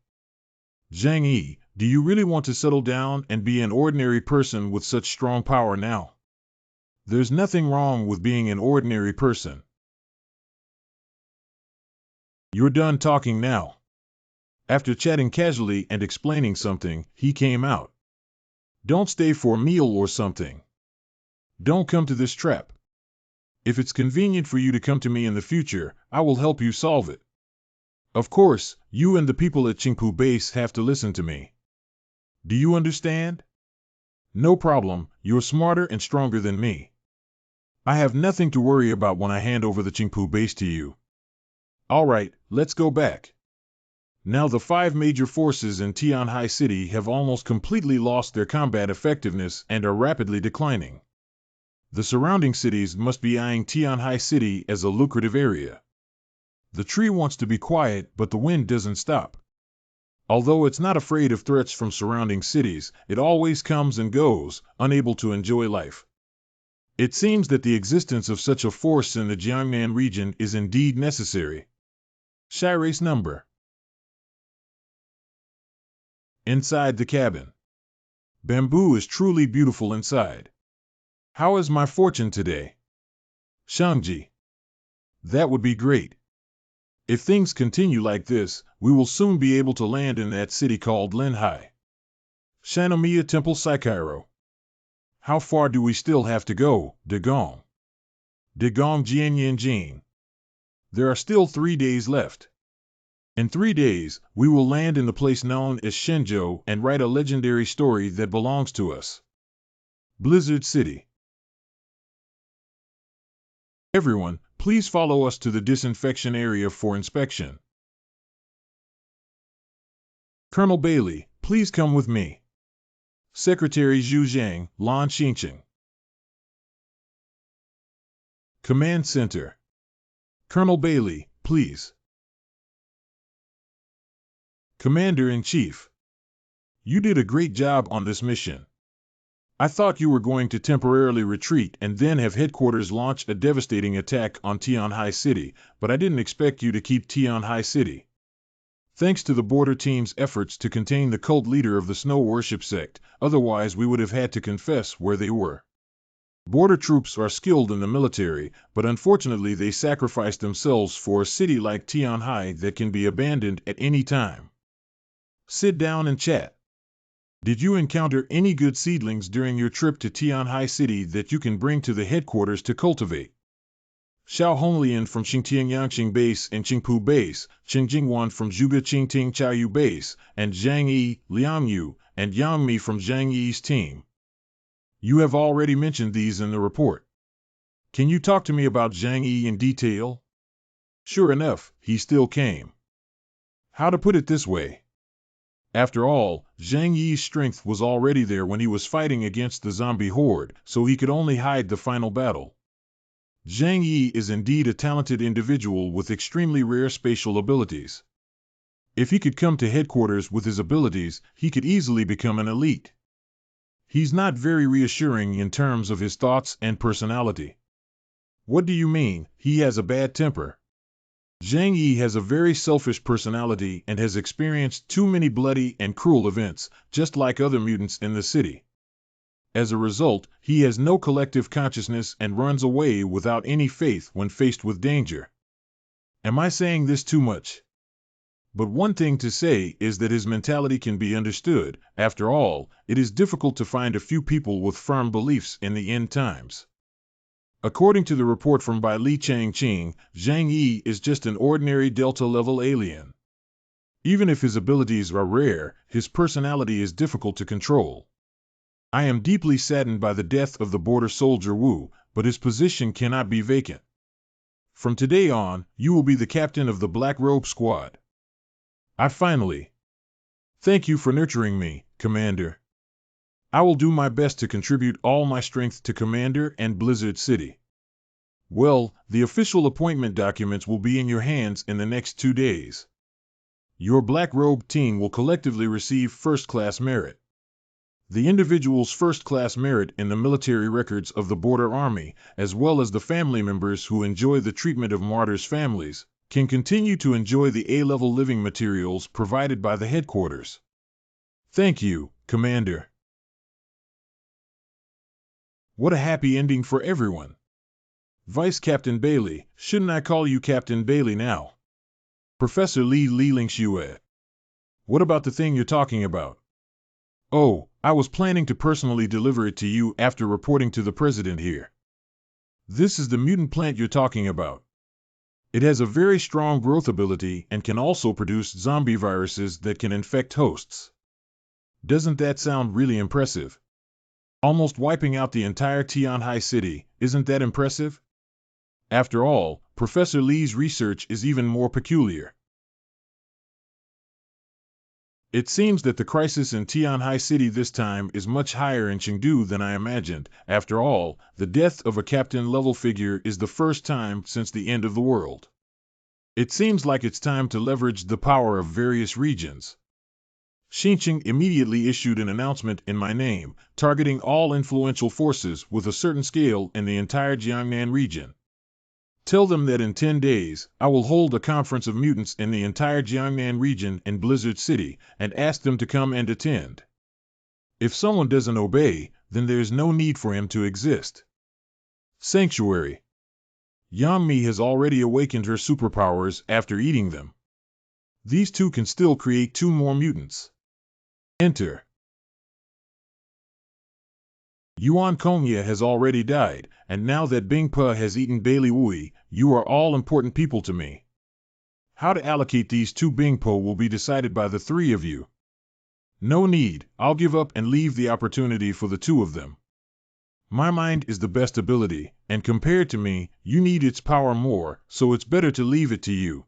Zhang Yi, do you really want to settle down and be an ordinary person with such strong power now? There's nothing wrong with being an ordinary person. You're done talking now. After chatting casually and explaining something, he came out. Don't stay for a meal or something. Don't come to this trap. If it's convenient for you to come to me in the future, I will help you solve it. Of course, you and the people at Qingpu Base have to listen to me. Do you understand? No problem, you're smarter and stronger than me. I have nothing to worry about when I hand over the Qingpu Base to you. All right, let's go back. Now the 5 major forces in Tianhai City have almost completely lost their combat effectiveness and are rapidly declining. The surrounding cities must be eyeing Tianhai City as a lucrative area. The tree wants to be quiet, but the wind doesn't stop. Although it's not afraid of threats from surrounding cities, it always comes and goes, unable to enjoy life. It seems that the existence of such a force in the Jiangnan region is indeed necessary. Shirace number. Inside the cabin. Bamboo is truly beautiful inside. How is my fortune today? Shangji. That would be great. If things continue like this, we will soon be able to land in that city called Linhai. Shanomiya Temple Saikairo. How far do we still have to go, Degong? Degong Jianyanjin. There are still 3 days left. In 3 days, we will land in the place known as Shenzhou and write a legendary story that belongs to us. Blizzard City. Everyone, please follow us to the disinfection area for inspection. Colonel Bailey, please come with me. Secretary Zhu Zhang, Lan Xingqing. Command Center. Colonel Bailey, please. Commander-in-Chief. You did a great job on this mission. I thought you were going to temporarily retreat and then have headquarters launch a devastating attack on Tianhai City, but I didn't expect you to keep Tianhai City. Thanks to the border team's efforts to contain the cult leader of the Snow Worship sect, otherwise we would have had to confess where they were. Border troops are skilled in the military, but unfortunately they sacrificed themselves for a city like Tianhai that can be abandoned at any time. Sit down and chat. Did you encounter any good seedlings during your trip to Tianhai City that you can bring to the headquarters to cultivate? Xiao Honglian from Xingtian Yangqing Base and Qingpu Base, Chen Jingwan from Zhuge Qingting Chaoyu Base, and Zhang Yi, Liang Yu, and Yang Mi from Zhang Yi's team. You have already mentioned these in the report. Can you talk to me about Zhang Yi in detail? Sure enough, he still came. How to put it this way? After all, Zhang Yi's strength was already there when he was fighting against the zombie horde, so he could only hide the final battle. Zhang Yi is indeed a talented individual with extremely rare spatial abilities. If he could come to headquarters with his abilities, he could easily become an elite. He's not very reassuring in terms of his thoughts and personality. What do you mean, he has a bad temper? Zhang Yi has a very selfish personality and has experienced too many bloody and cruel events, just like other mutants in the city. As a result, he has no collective consciousness and runs away without any faith when faced with danger. Am I saying this too much? But one thing to say is that his mentality can be understood. After all, it is difficult to find a few people with firm beliefs in the end times. According to the report from Bai Li Changqing, Zhang Yi is just an ordinary Delta-level alien. Even if his abilities are rare, his personality is difficult to control. I am deeply saddened by the death of the border soldier Wu, but his position cannot be vacant. From today on, you will be the captain of the Black Robe Squad. Thank you for nurturing me, Commander. I will do my best to contribute all my strength to Commander and Blizzard City. Well, the official appointment documents will be in your hands in the next 2 days. Your Black Robe team will collectively receive first-class merit. The individual's first-class merit in the military records of the Border Army, as well as the family members who enjoy the treatment of martyrs' families, can continue to enjoy the A-level living materials provided by the headquarters. Thank you, Commander. What a happy ending for everyone. Vice Captain Bailey, shouldn't I call you Captain Bailey now? Professor Li Lingxue. What about the thing you're talking about? Oh, I was planning to personally deliver it to you after reporting to the president here. This is the mutant plant you're talking about. It has a very strong growth ability and can also produce zombie viruses that can infect hosts. Doesn't that sound really impressive? Almost wiping out the entire Tianhai City, isn't that impressive? After all, Professor Li's research is even more peculiar. It seems that the crisis in Tianhai City this time is much higher in Chengdu than I imagined. After all, the death of a captain-level figure is the first time since the end of the world. It seems like it's time to leverage the power of various regions. Xinqing immediately issued an announcement in my name, targeting all influential forces with a certain scale in the entire Jiangnan region. Tell them that in 10 days, I will hold a conference of mutants in the entire Jiangnan region in Blizzard City, and ask them to come and attend. If someone doesn't obey, then there's no need for him to exist. Sanctuary. Yang Mi has already awakened her superpowers after eating them. These two can still create 2 more mutants. Enter. Yuan Kongya has already died, and now that Bing Pe has eaten Bailey Wui, you are all important people to me. How to allocate these 2 Bing Pe will be decided by the 3 of you. No need, I'll give up and leave the opportunity for the 2 of them. My mind is the best ability, and compared to me, you need its power more, so it's better to leave it to you.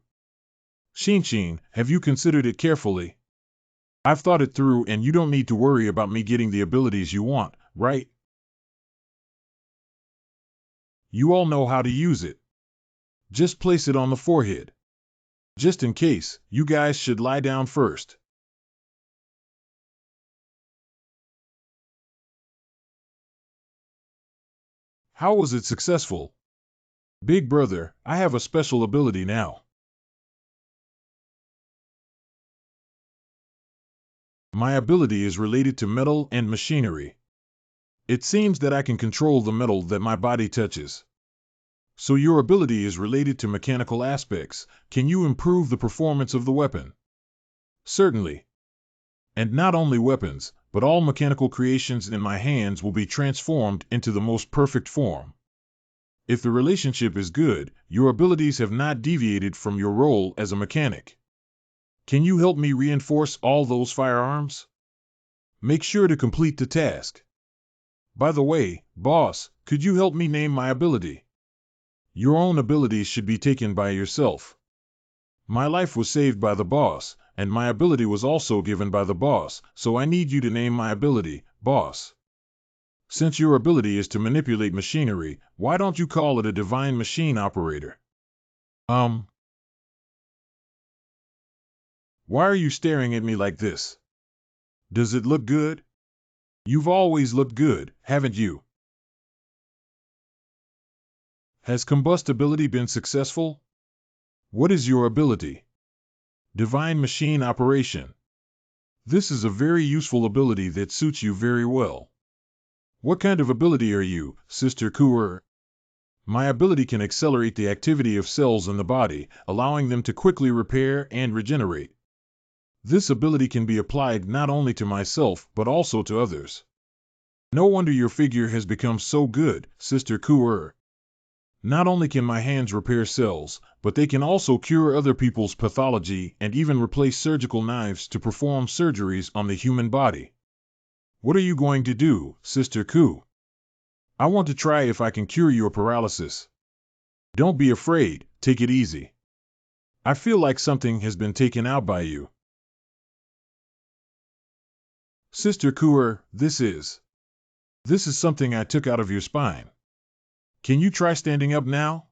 Xinqing, have you considered it carefully? I've thought it through and you don't need to worry about me getting the abilities you want, right? You all know how to use it. Just place it on the forehead. Just in case, you guys should lie down first. How was it successful? Big brother, I have a special ability now. My ability is related to metal and machinery. It seems that I can control the metal that my body touches. So your ability is related to mechanical aspects. Can you improve the performance of the weapon? Certainly. And not only weapons, but all mechanical creations in my hands will be transformed into the most perfect form. If the relationship is good, your abilities have not deviated from your role as a mechanic. Can you help me reinforce all those firearms? Make sure to complete the task. By the way, boss, could you help me name my ability? Your own abilities should be taken by yourself. My life was saved by the boss, and my ability was also given by the boss, so I need you to name my ability, boss. Since your ability is to manipulate machinery, why don't you call it a divine machine operator? Why are you staring at me like this? Does it look good? You've always looked good, haven't you? Has combustibility been successful? What is your ability? Divine machine operation. This is a very useful ability that suits you very well. What kind of ability are you, Sister Kuer? My ability can accelerate the activity of cells in the body, allowing them to quickly repair and regenerate. This ability can be applied not only to myself, but also to others. No wonder your figure has become so good, Sister Kuer. Not only can my hands repair cells, but they can also cure other people's pathology and even replace surgical knives to perform surgeries on the human body. What are you going to do, Sister Ku? I want to try if I can cure your paralysis. Don't be afraid, take it easy. I feel like something has been taken out by you. Sister Kuer, this is something I took out of your spine. Can you try standing up now?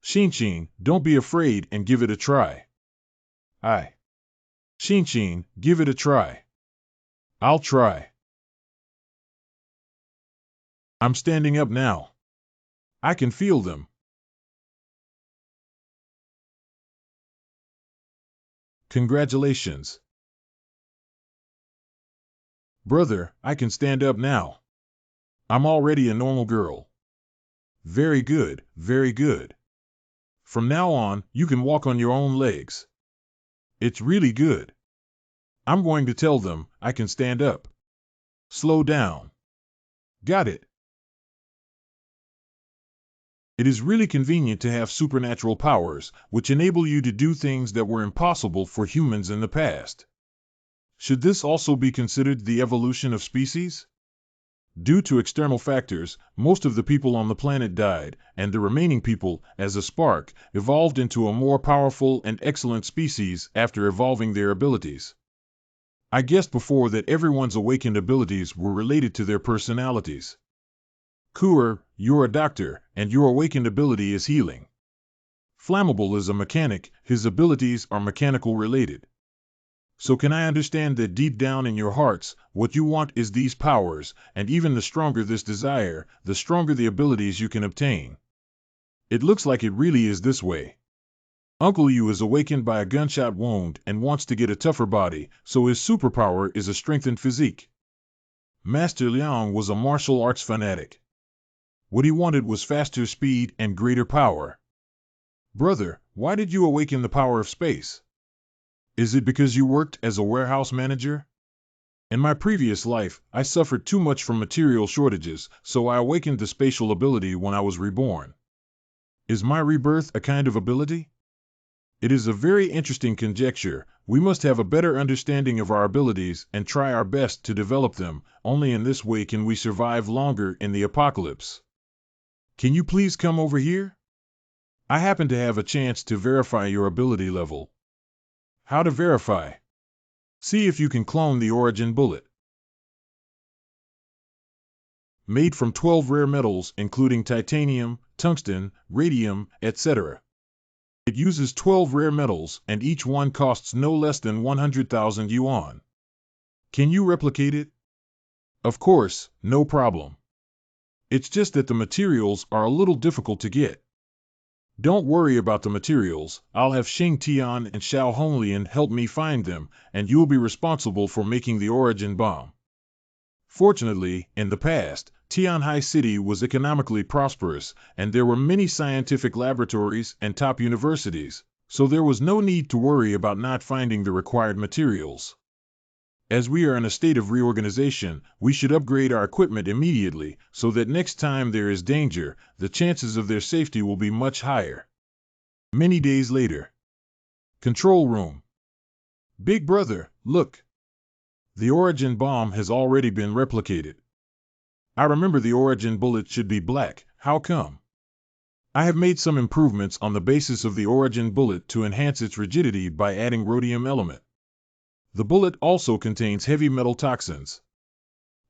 Shinshin, don't be afraid and give it a try. Shinshin, give it a try. I'll try. I'm standing up now. I can feel them. Congratulations. Brother, I can stand up now. I'm already a normal girl. Very good, very good. From now on, you can walk on your own legs. It's really good. I'm going to tell them I can stand up. Slow down. Got it. It is really convenient to have supernatural powers, which enable you to do things that were impossible for humans in the past. Should this also be considered the evolution of species? Due to external factors, most of the people on the planet died, and the remaining people, as a spark, evolved into a more powerful and excellent species after evolving their abilities. I guessed before that everyone's awakened abilities were related to their personalities. Kuer, you're a doctor, and your awakened ability is healing. Flammable is a mechanic, his abilities are mechanical related. So can I understand that deep down in your hearts, what you want is these powers, and even the stronger this desire, the stronger the abilities you can obtain. It looks like it really is this way. Uncle Yu is awakened by a gunshot wound and wants to get a tougher body, so his superpower is a strengthened physique. Master Liang was a martial arts fanatic. What he wanted was faster speed and greater power. Brother, why did you awaken the power of space? Is it because you worked as a warehouse manager? In my previous life, I suffered too much from material shortages, so I awakened the spatial ability when I was reborn. Is my rebirth a kind of ability? It is a very interesting conjecture. We must have a better understanding of our abilities and try our best to develop them. Only in this way can we survive longer in the apocalypse. Can you please come over here? I happen to have a chance to verify your ability level. How to verify? See if you can clone the origin bullet. Made from 12 rare metals including titanium, tungsten, radium, etc. It uses 12 rare metals and each one costs no less than 100,000 yuan. Can you replicate it? Of course, no problem. It's just that the materials are a little difficult to get. Don't worry about the materials, I'll have Xing Tian and Xiao Honglian help me find them, and you'll be responsible for making the origin bomb. Fortunately, in the past, Tianhai City was economically prosperous, and there were many scientific laboratories and top universities, so there was no need to worry about not finding the required materials. As we are in a state of reorganization, we should upgrade our equipment immediately so that next time there is danger, the chances of their safety will be much higher. Many days later. Control room. Big brother, look. The origin bomb has already been replicated. I remember the origin bullet should be black. How come? I have made some improvements on the basis of the origin bullet to enhance its rigidity by adding rhodium element. The bullet also contains heavy metal toxins.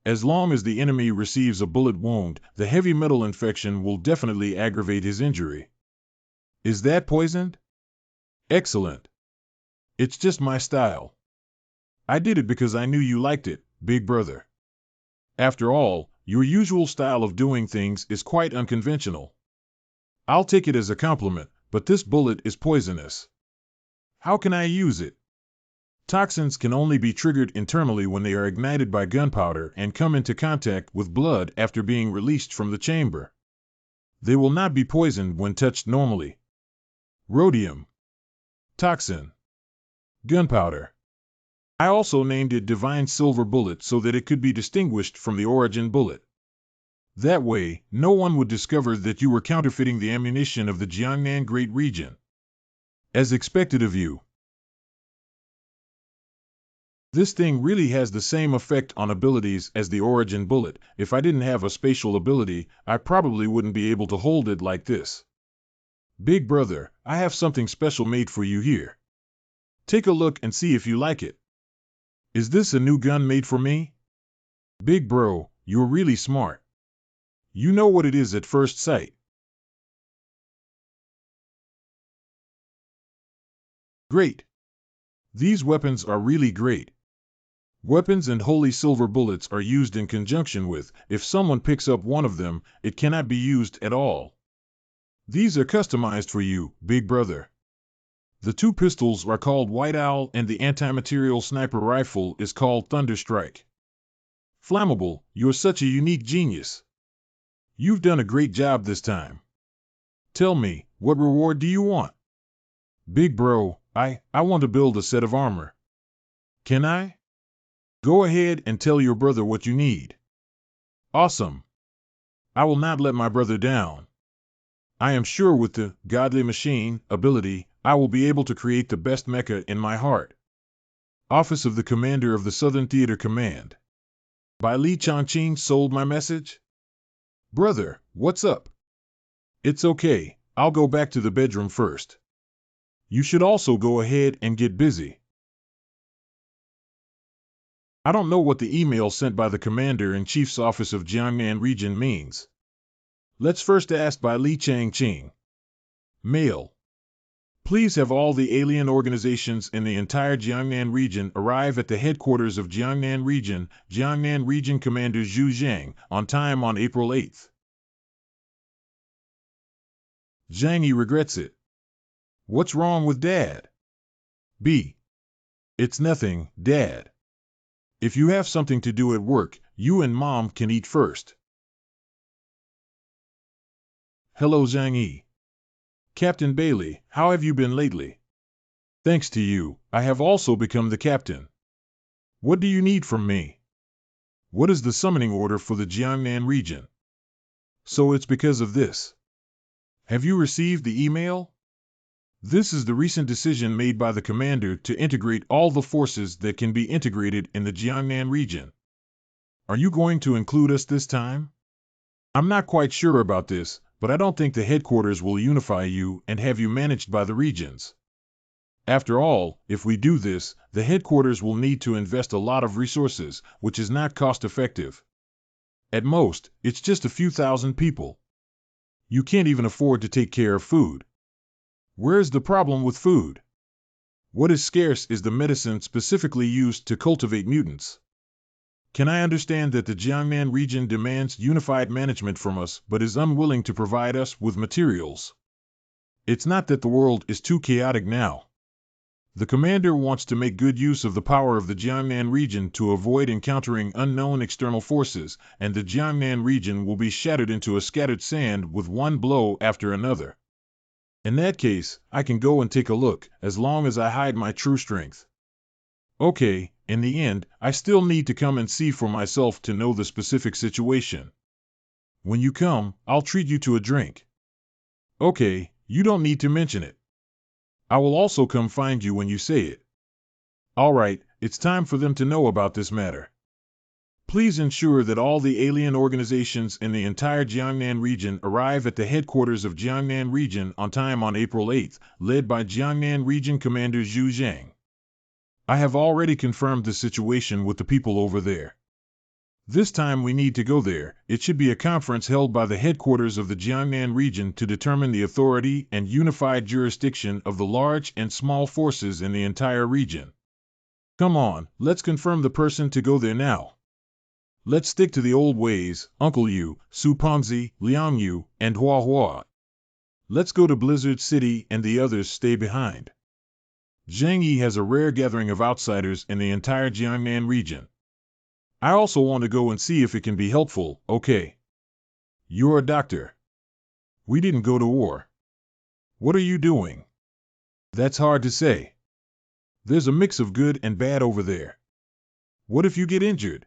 As long as the enemy receives a bullet wound, the heavy metal infection will definitely aggravate his injury. Is that poisoned? Excellent. It's just my style. I did it because I knew you liked it, big brother. After all, your usual style of doing things is quite unconventional. I'll take it as a compliment, but this bullet is poisonous. How can I use it? Toxins can only be triggered internally when they are ignited by gunpowder and come into contact with blood after being released from the chamber. They will not be poisoned when touched normally. Rhodium. Toxin. Gunpowder. I also named it Divine Silver Bullet so that it could be distinguished from the origin bullet. That way, no one would discover that you were counterfeiting the ammunition of the Jiangnan Great Region. As expected of you. This thing really has the same effect on abilities as the origin bullet. If I didn't have a spatial ability, I probably wouldn't be able to hold it like this. Big brother, I have something special made for you here. Take a look and see if you like it. Is this a new gun made for me? Big bro, you're really smart. You know what it is at first sight. Great. These weapons are really great. Weapons and holy silver bullets are used in conjunction with. If someone picks up one of them, it cannot be used at all. These are customized for you, big brother. The two pistols are called White Owl and the anti-material sniper rifle is called Thunderstrike. Flammable, you're such a unique genius. You've done a great job this time. Tell me, what reward do you want? Big bro, I want to build a set of armor. Can I? Go ahead and tell your brother what you need. Awesome. I will not let my brother down. I am sure with the godly machine ability, I will be able to create the best mecha in my heart. Office of the Commander of the Southern Theater Command. By Li Changqing sold my message? Brother, what's up? It's okay, I'll go back to the bedroom first. You should also go ahead and get busy. I don't know what the email sent by the Commander-in-Chief's Office of Jiangnan Region means. Let's first ask by Li Changqing. Mail. Please have all the alien organizations in the entire Jiangnan region arrive at the headquarters of Jiangnan Region Commander Zhu Zhang, on time on April 8th. Zhang Yi regrets it. What's wrong with Dad? B. It's nothing, Dad. If you have something to do at work, you and Mom can eat first. Hello Zhang Yi. Captain Bailey, how have you been lately? Thanks to you, I have also become the captain. What do you need from me? What is the summoning order for the Jiangnan region? So it's because of this. Have you received the email? This is the recent decision made by the commander to integrate all the forces that can be integrated in the Jiangnan region. Are you going to include us this time? I'm not quite sure about this, but I don't think the headquarters will unify you and have you managed by the regions. After all, if we do this, the headquarters will need to invest a lot of resources, which is not cost-effective. At most, it's just a few thousand people. You can't even afford to take care of food. Where's the problem with food? What is scarce is the medicine specifically used to cultivate mutants. Can I understand that the Jiangnan region demands unified management from us but is unwilling to provide us with materials? It's not that the world is too chaotic now. The commander wants to make good use of the power of the Jiangnan region to avoid encountering unknown external forces, and the Jiangnan region will be shattered into a scattered sand with one blow after another. In that case, I can go and take a look, as long as I hide my true strength. Okay, in the end, I still need to come and see for myself to know the specific situation. When you come, I'll treat you to a drink. Okay, you don't need to mention it. I will also come find you when you say it. All right, it's time for them to know about this matter. Please ensure that all the alien organizations in the entire Jiangnan region arrive at the headquarters of Jiangnan region on time on April 8th, led by Jiangnan region commander Zhu Zhang. I have already confirmed the situation with the people over there. This time we need to go there. It should be a conference held by the headquarters of the Jiangnan region to determine the authority and unified jurisdiction of the large and small forces in the entire region. Come on, let's confirm the person to go there now. Let's stick to the old ways, Uncle Yu, Su Pengzi, Liang Yu, and Hua Hua. Let's go to Blizzard City and the others stay behind. Zhang Yi has a rare gathering of outsiders in the entire Jiangnan region. I also want to go and see if it can be helpful, okay? You're a doctor. We didn't go to war. What are you doing? That's hard to say. There's a mix of good and bad over there. What if you get injured?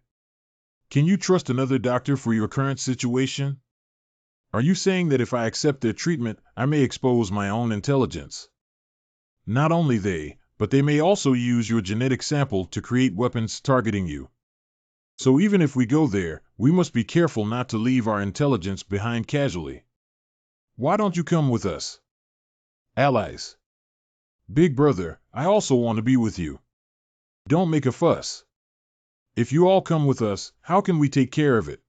Can you trust another doctor for your current situation? Are you saying that if I accept their treatment, I may expose my own intelligence? Not only they, but they may also use your genetic sample to create weapons targeting you. So even if we go there, we must be careful not to leave our intelligence behind casually. Why don't you come with us? Allies. Big brother, I also want to be with you. Don't make a fuss. If you all come with us, how can we take care of it?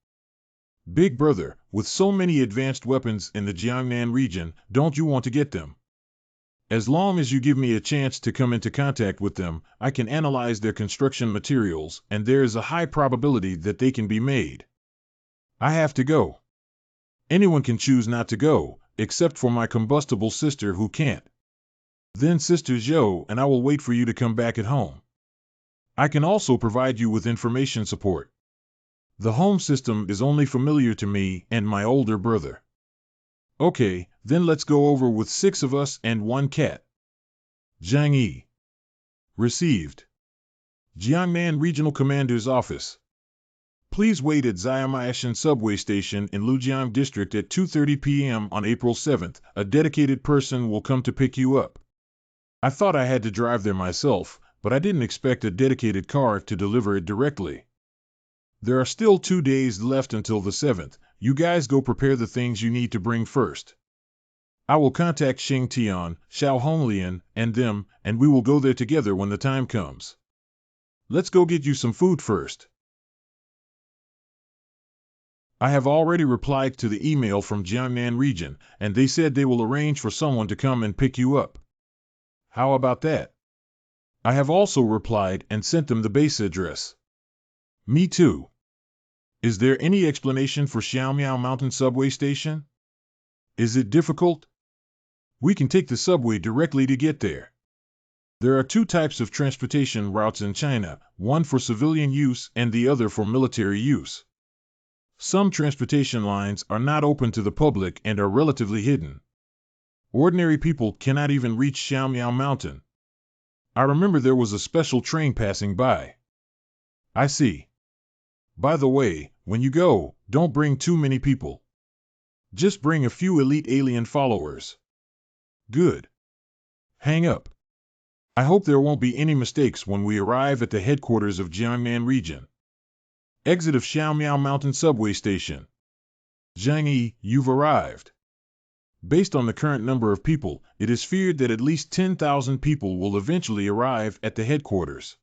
Big brother, with so many advanced weapons in the Jiangnan region, don't you want to get them? As long as you give me a chance to come into contact with them, I can analyze their construction materials, and there is a high probability that they can be made. I have to go. Anyone can choose not to go, except for my combustible sister who can't. Then Sister Zhou and I will wait for you to come back at home. I can also provide you with information support. The home system is only familiar to me and my older brother. Okay, then let's go over with 6 of us and 1 cat. Zhang Yi. Received. Jiangnan Regional Commander's Office. Please wait at Xiamayashan Subway Station in Lujiang District at 2:30 p.m. on April 7th. A dedicated person will come to pick you up. I thought I had to drive there myself, but I didn't expect a dedicated car to deliver it directly. There are still 2 days left until the 7th. You guys go prepare the things you need to bring first. I will contact Xing Tian, Xiao Honglian, and them, and we will go there together when the time comes. Let's go get you some food first. I have already replied to the email from Jiangnan region, and they said they will arrange for someone to come and pick you up. How about that? I have also replied and sent them the base address. Me too. Is there any explanation for Xiaomiao Mountain Subway Station? Is it difficult? We can take the subway directly to get there. There are 2 types of transportation routes in China, one for civilian use and the other for military use. Some transportation lines are not open to the public and are relatively hidden. Ordinary people cannot even reach Xiaomiao Mountain. I remember there was a special train passing by. I see. By the way, when you go, don't bring too many people. Just bring a few elite alien followers. Good. Hang up. I hope there won't be any mistakes when we arrive at the headquarters of Jiangnan region. Exit of Xiaomiao Mountain Subway Station. Zhang Yi, you've arrived. Based on the current number of people, it is feared that at least 10,000 people will eventually arrive at the headquarters.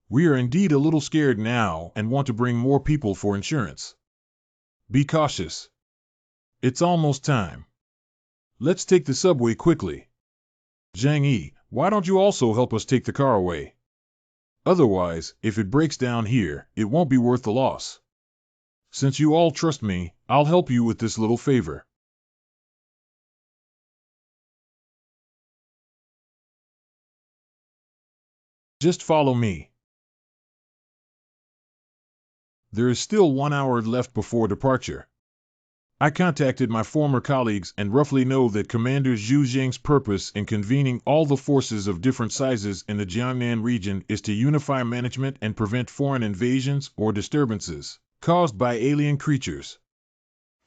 We are indeed a little scared now and want to bring more people for insurance. Be cautious. It's almost time. Let's take the subway quickly. Zhang Yi, why don't you also help us take the car away? Otherwise, if it breaks down here, it won't be worth the loss. Since you all trust me, I'll help you with this little favor. Just follow me. There is still 1 hour left before departure. I contacted my former colleagues and roughly know that Commander Zhu Zheng's purpose in convening all the forces of different sizes in the Jiangnan region is to unify management and prevent foreign invasions or disturbances caused by alien creatures.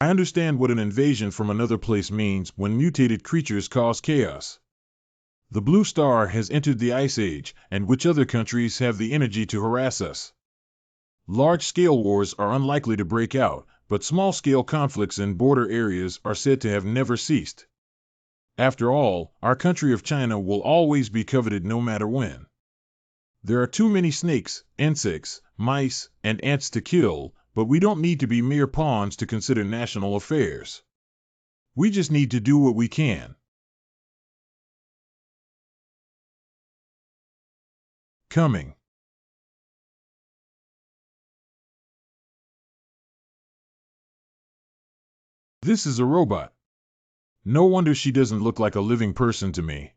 I understand what an invasion from another place means when mutated creatures cause chaos. The Blue Star has entered the Ice Age, and which other countries have the energy to harass us? Large-scale wars are unlikely to break out, but small-scale conflicts in border areas are said to have never ceased. After all, our country of China will always be coveted no matter when. There are too many snakes, insects, mice, and ants to kill, but we don't need to be mere pawns to consider national affairs. We just need to do what we can. Coming. This is a robot. No wonder she doesn't look like a living person to me.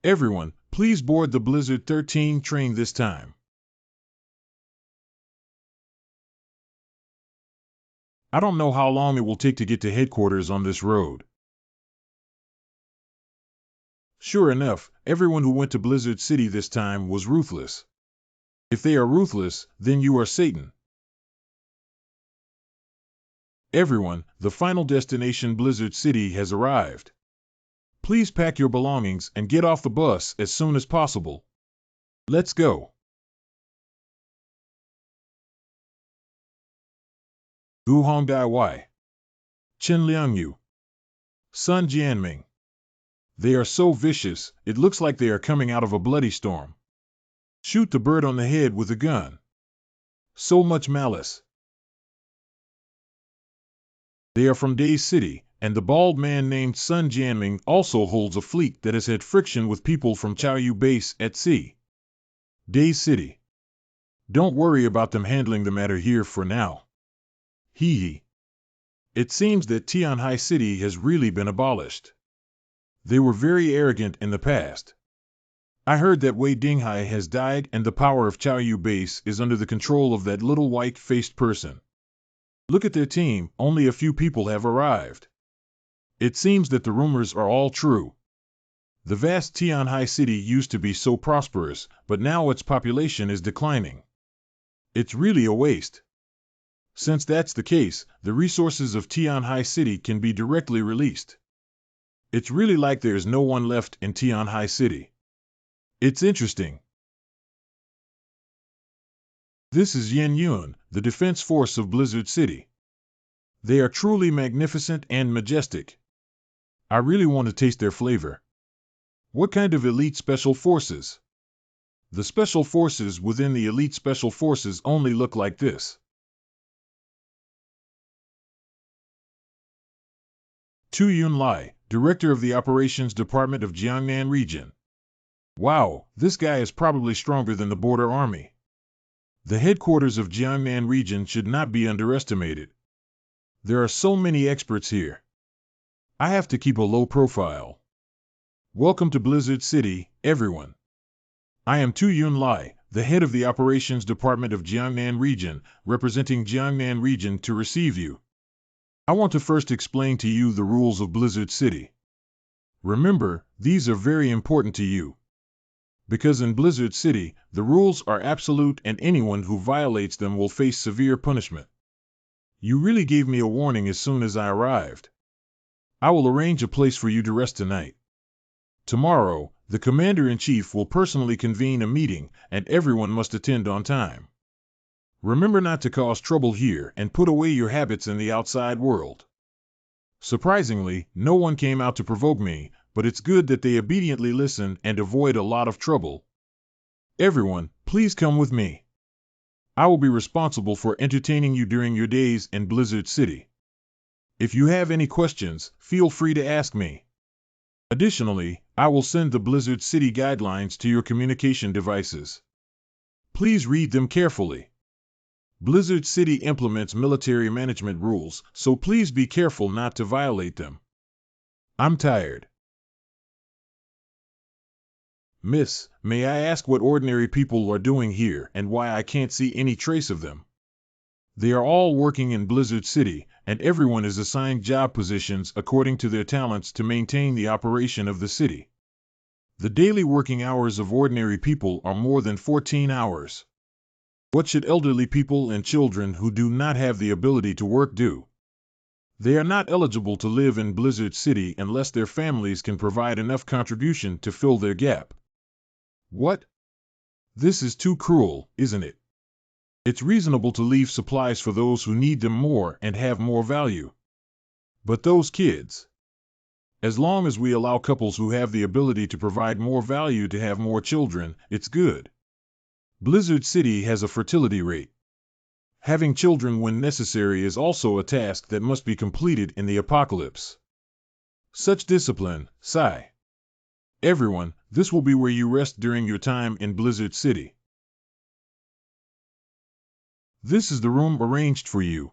Everyone, please board the Blizzard 13 train this time. I don't know how long it will take to get to headquarters on this road. Sure enough, everyone who went to Blizzard City this time was ruthless. If they are ruthless, then you are Satan. Everyone, the final destination Blizzard City has arrived. Please pack your belongings and get off the bus as soon as possible. Let's go. Gu Hongdai Wai. Chen Liangyu. Sun Jianming. They are so vicious, it looks like they are coming out of a bloody storm. Shoot the bird on the head with a gun. So much malice. They are from Day City, and the bald man named Sun Jianming also holds a fleet that has had friction with people from Chaoyu Base at sea. Day City. Don't worry about them handling the matter here for now. Hee hee. It seems that Tianhai City has really been abolished. They were very arrogant in the past. I heard that Wei Dinghai has died and the power of Chaoyu Base is under the control of that little white-faced person. Look at their team, only a few people have arrived. It seems that the rumors are all true. The vast Tianhai City used to be so prosperous, but now its population is declining. It's really a waste. Since that's the case, the resources of Tianhai City can be directly released. It's really like there's no one left in Tianhai City. It's interesting. This is Yen Yun, the defense force of Blizzard City. They are truly magnificent and majestic. I really want to taste their flavor. What kind of elite special forces? The special forces within the elite special forces only look like this. Tu Yun Lai, Director of the Operations Department of Jiangnan Region. Wow, this guy is probably stronger than the border army. The headquarters of Jiangnan Region should not be underestimated. There are so many experts here. I have to keep a low profile. Welcome to Blizzard City, everyone. I am Tu Yun Lai, the head of the Operations Department of Jiangnan Region, representing Jiangnan Region to receive you. I want to first explain to you the rules of Blizzard City. Remember, these are very important to you. Because in Blizzard City, the rules are absolute and anyone who violates them will face severe punishment. You really gave me a warning as soon as I arrived. I will arrange a place for you to rest tonight. Tomorrow, the Commander-in-Chief will personally convene a meeting, and everyone must attend on time. Remember not to cause trouble here and put away your habits in the outside world. Surprisingly, no one came out to provoke me, but it's good that they obediently listen and avoid a lot of trouble. Everyone, please come with me. I will be responsible for entertaining you during your days in Blizzard City. If you have any questions, feel free to ask me. Additionally, I will send the Blizzard City guidelines to your communication devices. Please read them carefully. Blizzard City implements military management rules, so please be careful not to violate them. I'm tired. Miss, may I ask what ordinary people are doing here and why I can't see any trace of them? They are all working in Blizzard City, and everyone is assigned job positions according to their talents to maintain the operation of the city. The daily working hours of ordinary people are more than 14 hours. What should elderly people and children who do not have the ability to work do? They are not eligible to live in Blizzard City unless their families can provide enough contribution to fill their gap. What? This is too cruel, isn't it? It's reasonable to leave supplies for those who need them more and have more value. But those kids? As long as we allow couples who have the ability to provide more value to have more children, it's good. Blizzard City has a fertility rate. Having children when necessary is also a task that must be completed in the apocalypse. Such discipline, sigh. Everyone, this will be where you rest during your time in Blizzard City. This is the room arranged for you.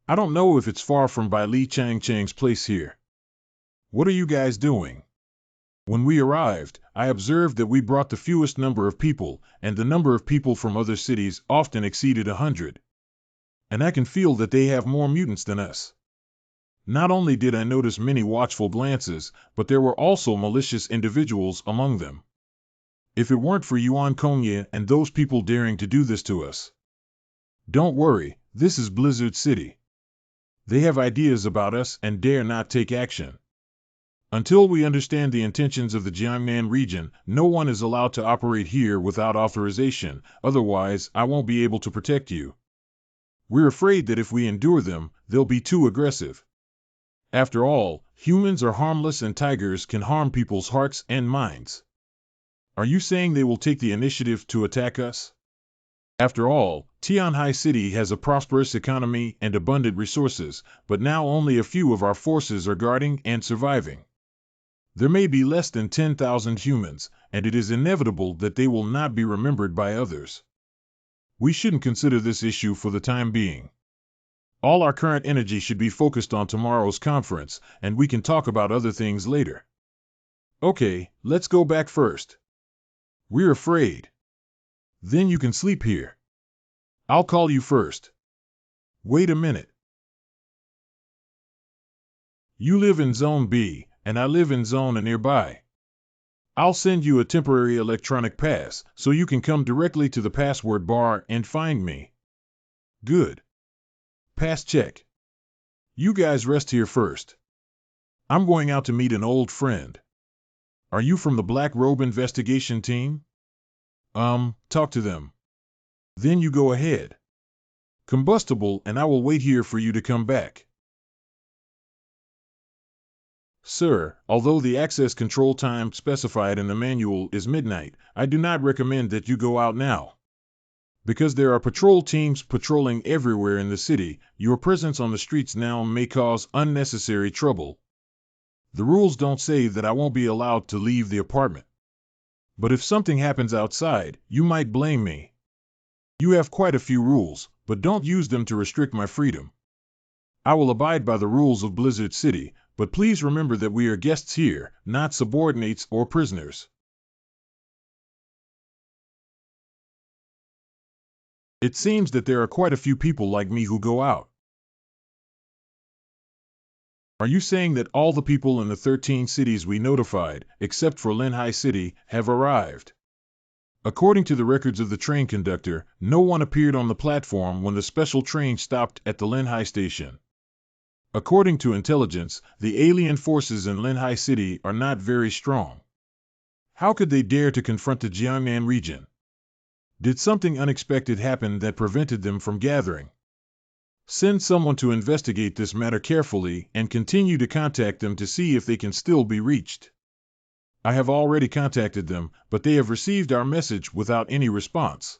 I don't know if it's far from Bai Li Chang Chang's place here. What are you guys doing? When we arrived, I observed that we brought the fewest number of people, and the number of people from other cities often exceeded 100. And I can feel that they have more mutants than us. Not only did I notice many watchful glances, but there were also malicious individuals among them. If it weren't for Yuan Kongye and those people daring to do this to us. Don't worry, this is Blizzard City. They have ideas about us and dare not take action. Until we understand the intentions of the Jiangnan region, no one is allowed to operate here without authorization, otherwise I won't be able to protect you. We're afraid that if we endure them, they'll be too aggressive. After all, humans are harmless and tigers can harm people's hearts and minds. Are you saying they will take the initiative to attack us? After all, Tianhai City has a prosperous economy and abundant resources, but now only a few of our forces are guarding and surviving. There may be less than 10,000 humans, and it is inevitable that they will not be remembered by others. We shouldn't consider this issue for the time being. All our current energy should be focused on tomorrow's conference, and we can talk about other things later. Okay, let's go back first. We're afraid. Then you can sleep here. I'll call you first. Wait a minute. You live in Zone B, and I live in Zone A nearby. I'll send you a temporary electronic pass, so you can come directly to the password bar and find me. Good. Pass check. You guys rest here first. I'm going out to meet an old friend. Are you from the Black Robe investigation team? Talk to them. Then you go ahead. Combustible, and I will wait here for you to come back. Sir, although the access control time specified in the manual is midnight, I do not recommend that you go out now. Because there are patrol teams patrolling everywhere in the city, your presence on the streets now may cause unnecessary trouble. The rules don't say that I won't be allowed to leave the apartment. But if something happens outside, you might blame me. You have quite a few rules, but don't use them to restrict my freedom. I will abide by the rules of Blizzard City, but please remember that we are guests here, not subordinates or prisoners. It seems that there are quite a few people like me who go out. Are you saying that all the people in the 13 cities we notified, except for Linhai City, have arrived? According to the records of the train conductor, no one appeared on the platform when the special train stopped at the Linhai station. According to intelligence, the alien forces in Linhai City are not very strong. How could they dare to confront the Jiangnan region? Did something unexpected happen that prevented them from gathering? Send someone to investigate this matter carefully and continue to contact them to see if they can still be reached. I have already contacted them, but they have received our message without any response.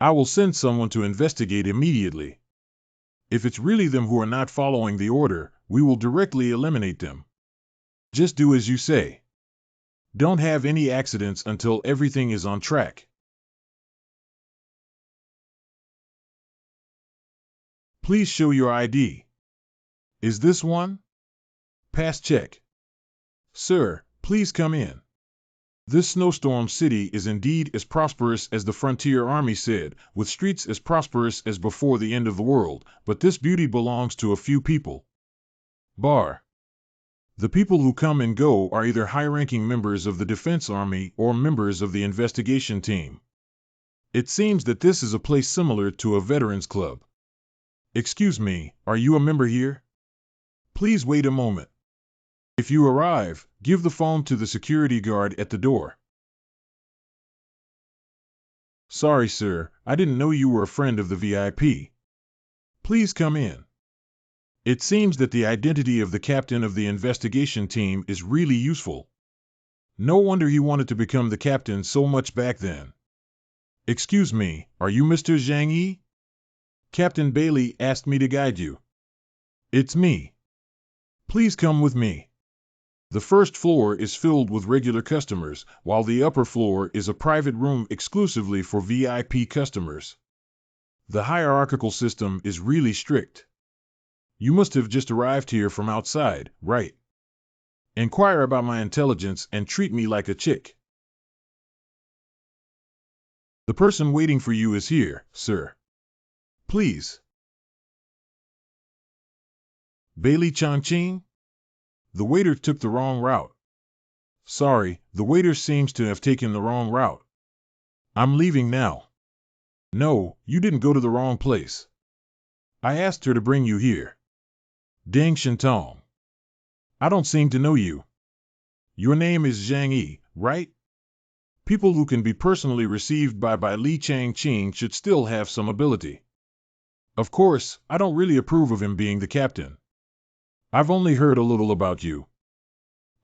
I will send someone to investigate immediately. If it's really them who are not following the order, we will directly eliminate them. Just do as you say. Don't have any accidents until everything is on track. Please show your ID. Is this one? Pass check. Sir, please come in. This snowstorm city is indeed as prosperous as the frontier army said, with streets as prosperous as before the end of the world, but this beauty belongs to a few people. Bar. The people who come and go are either high-ranking members of the defense army or members of the investigation team. It seems that this is a place similar to a veterans club. Excuse me, are you a member here? Please wait a moment. If you arrive, give the phone to the security guard at the door. Sorry, sir, I didn't know you were a friend of the VIP. Please come in. It seems that the identity of the captain of the investigation team is really useful. No wonder he wanted to become the captain so much back then. Excuse me, are you Mr. Zhang Yi? Captain Bailey asked me to guide you. It's me. Please come with me. The first floor is filled with regular customers, while the upper floor is a private room exclusively for VIP customers. The hierarchical system is really strict. You must have just arrived here from outside, right? Inquire about my intelligence and treat me like a chick. The person waiting for you is here, sir. Please. Bailey Changqing? The waiter took the wrong route. Sorry, the waiter seems to have taken the wrong route. I'm leaving now. No, you didn't go to the wrong place. I asked her to bring you here. Deng Shintong. I don't seem to know you. Your name is Zhang Yi, right? People who can be personally received by Li Changqing should still have some ability. Of course, I don't really approve of him being the captain. I've only heard a little about you.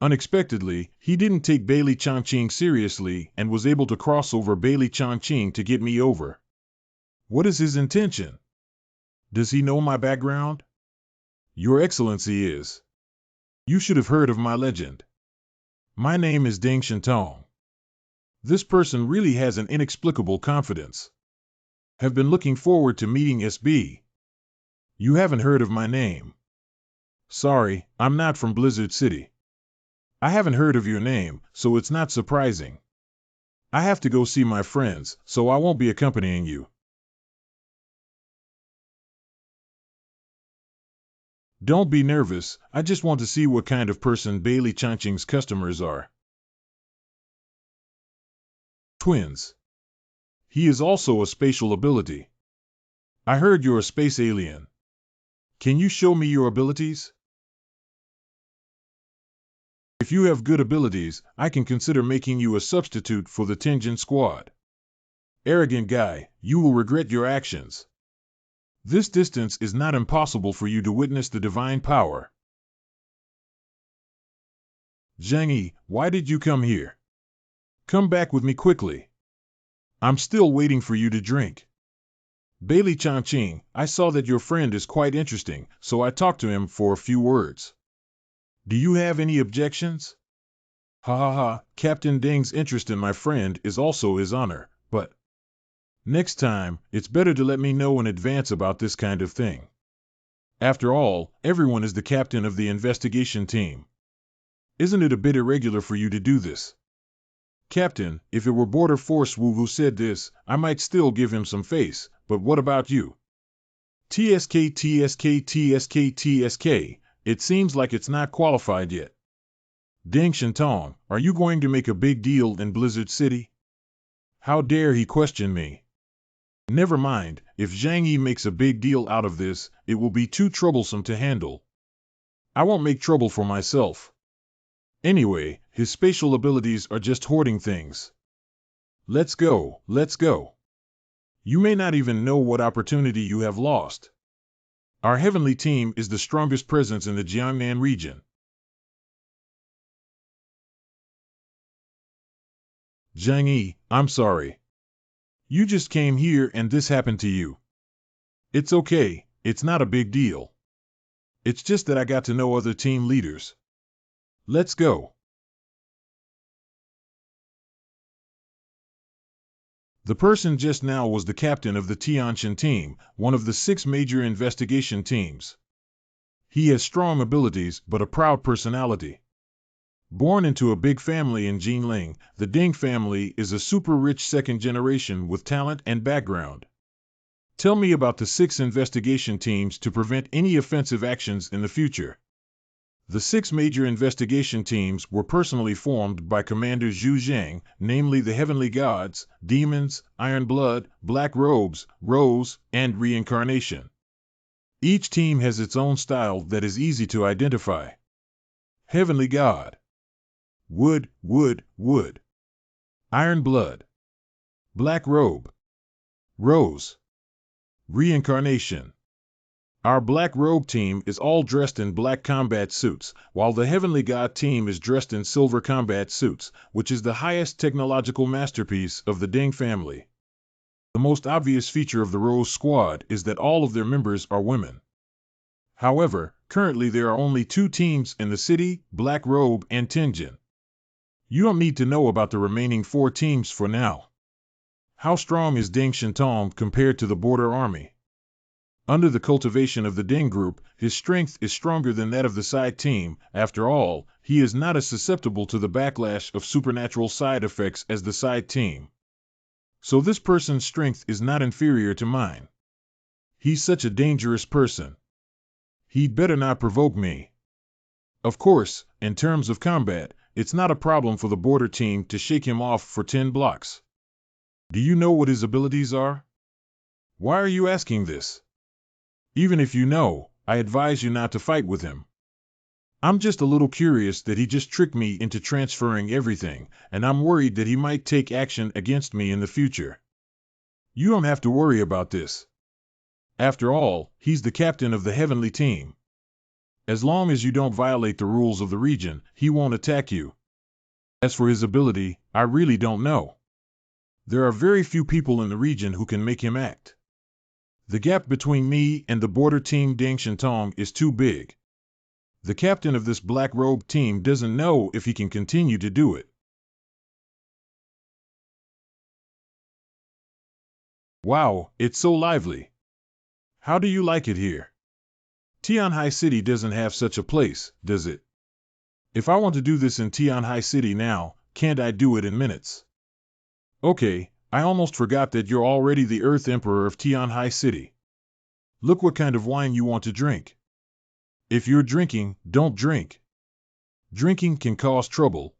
Unexpectedly, he didn't take Bailey Changqing seriously and was able to cross over Bailey Changqing to get me over. What is his intention? Does he know my background? Your Excellency is. You should have heard of my legend. My name is Deng Shintong. This person really has an inexplicable confidence. Have been looking forward to meeting SB. You haven't heard of my name. Sorry, I'm not from Blizzard City. I haven't heard of your name, so it's not surprising. I have to go see my friends, so I won't be accompanying you. Don't be nervous, I just want to see what kind of person Bailey Changqing's customers are. Twins. He is also a spatial ability. I heard you're a space alien. Can you show me your abilities? If you have good abilities, I can consider making you a substitute for the Tenjin squad. Arrogant guy, you will regret your actions. This distance is not impossible for you to witness the divine power. Zhang Yi, why did you come here? Come back with me quickly. I'm still waiting for you to drink. Bailey Changqing, I saw that your friend is quite interesting, so I talked to him for a few words. Do you have any objections? Ha ha ha, Captain Deng's interest in my friend is also his honor, but next time, it's better to let me know in advance about this kind of thing. After all, everyone is the captain of the investigation team. Isn't it a bit irregular for you to do this? Captain, if it were Border Force Wu who said this, I might still give him some face, but what about you? TSK, TSK, TSK, TSK, it seems like it's not qualified yet. Deng Shintong, are you going to make a big deal in Blizzard City? How dare he question me? Never mind, if Zhang Yi makes a big deal out of this, it will be too troublesome to handle. I won't make trouble for myself. Anyway, his spatial abilities are just hoarding things. Let's go, let's go. You may not even know what opportunity you have lost. Our heavenly team is the strongest presence in the Jiangnan region. Zhang Yi, I'm sorry. You just came here and this happened to you. It's okay, it's not a big deal. It's just that I got to know other team leaders. Let's go. The person just now was the captain of the Tianqian team, one of the 6 major investigation teams. He has strong abilities but a proud personality. Born into a big family in Jinling, the Ding family is a super rich second generation with talent and background. Tell me about the 6 investigation teams to prevent any offensive actions in the future. The 6 major investigation teams were personally formed by Commander Zhu Zhang, namely the Heavenly Gods, Demons, Iron Blood, Black Robes, Rose, and Reincarnation. Each team has its own style that is easy to identify. Heavenly God. Wood, wood, wood. Iron Blood. Black Robe. Rose. Reincarnation. Our Black Robe team is all dressed in black combat suits, while the Heavenly God team is dressed in silver combat suits, which is the highest technological masterpiece of the Ding family. The most obvious feature of the Rose Squad is that all of their members are women. However, currently there are only 2 teams in the city, Black Robe and Tianjin. You don't need to know about the remaining 4 teams for now. How strong is Ding Shintong compared to the Border Army? Under the cultivation of the Ding group, his strength is stronger than that of the side team. After all, he is not as susceptible to the backlash of supernatural side effects as the side team. So this person's strength is not inferior to mine. He's such a dangerous person. He'd better not provoke me. Of course, in terms of combat, it's not a problem for the border team to shake him off for 10 blocks. Do you know what his abilities are? Why are you asking this? Even if you know, I advise you not to fight with him. I'm just a little curious that he just tricked me into transferring everything, and I'm worried that he might take action against me in the future. You don't have to worry about this. After all, he's the captain of the Heavenly team. As long as you don't violate the rules of the region, he won't attack you. As for his ability, I really don't know. There are very few people in the region who can make him act. The gap between me and the border team Ding Shintong is too big. The captain of this Black Robe team doesn't know if he can continue to do it. Wow, it's so lively. How do you like it here? Tianhai City doesn't have such a place, does it? If I want to do this in Tianhai City now, can't I do it in minutes? Okay, I almost forgot that you're already the Earth Emperor of Tianhai City. Look what kind of wine you want to drink. If you're drinking, don't drink. Drinking can cause trouble.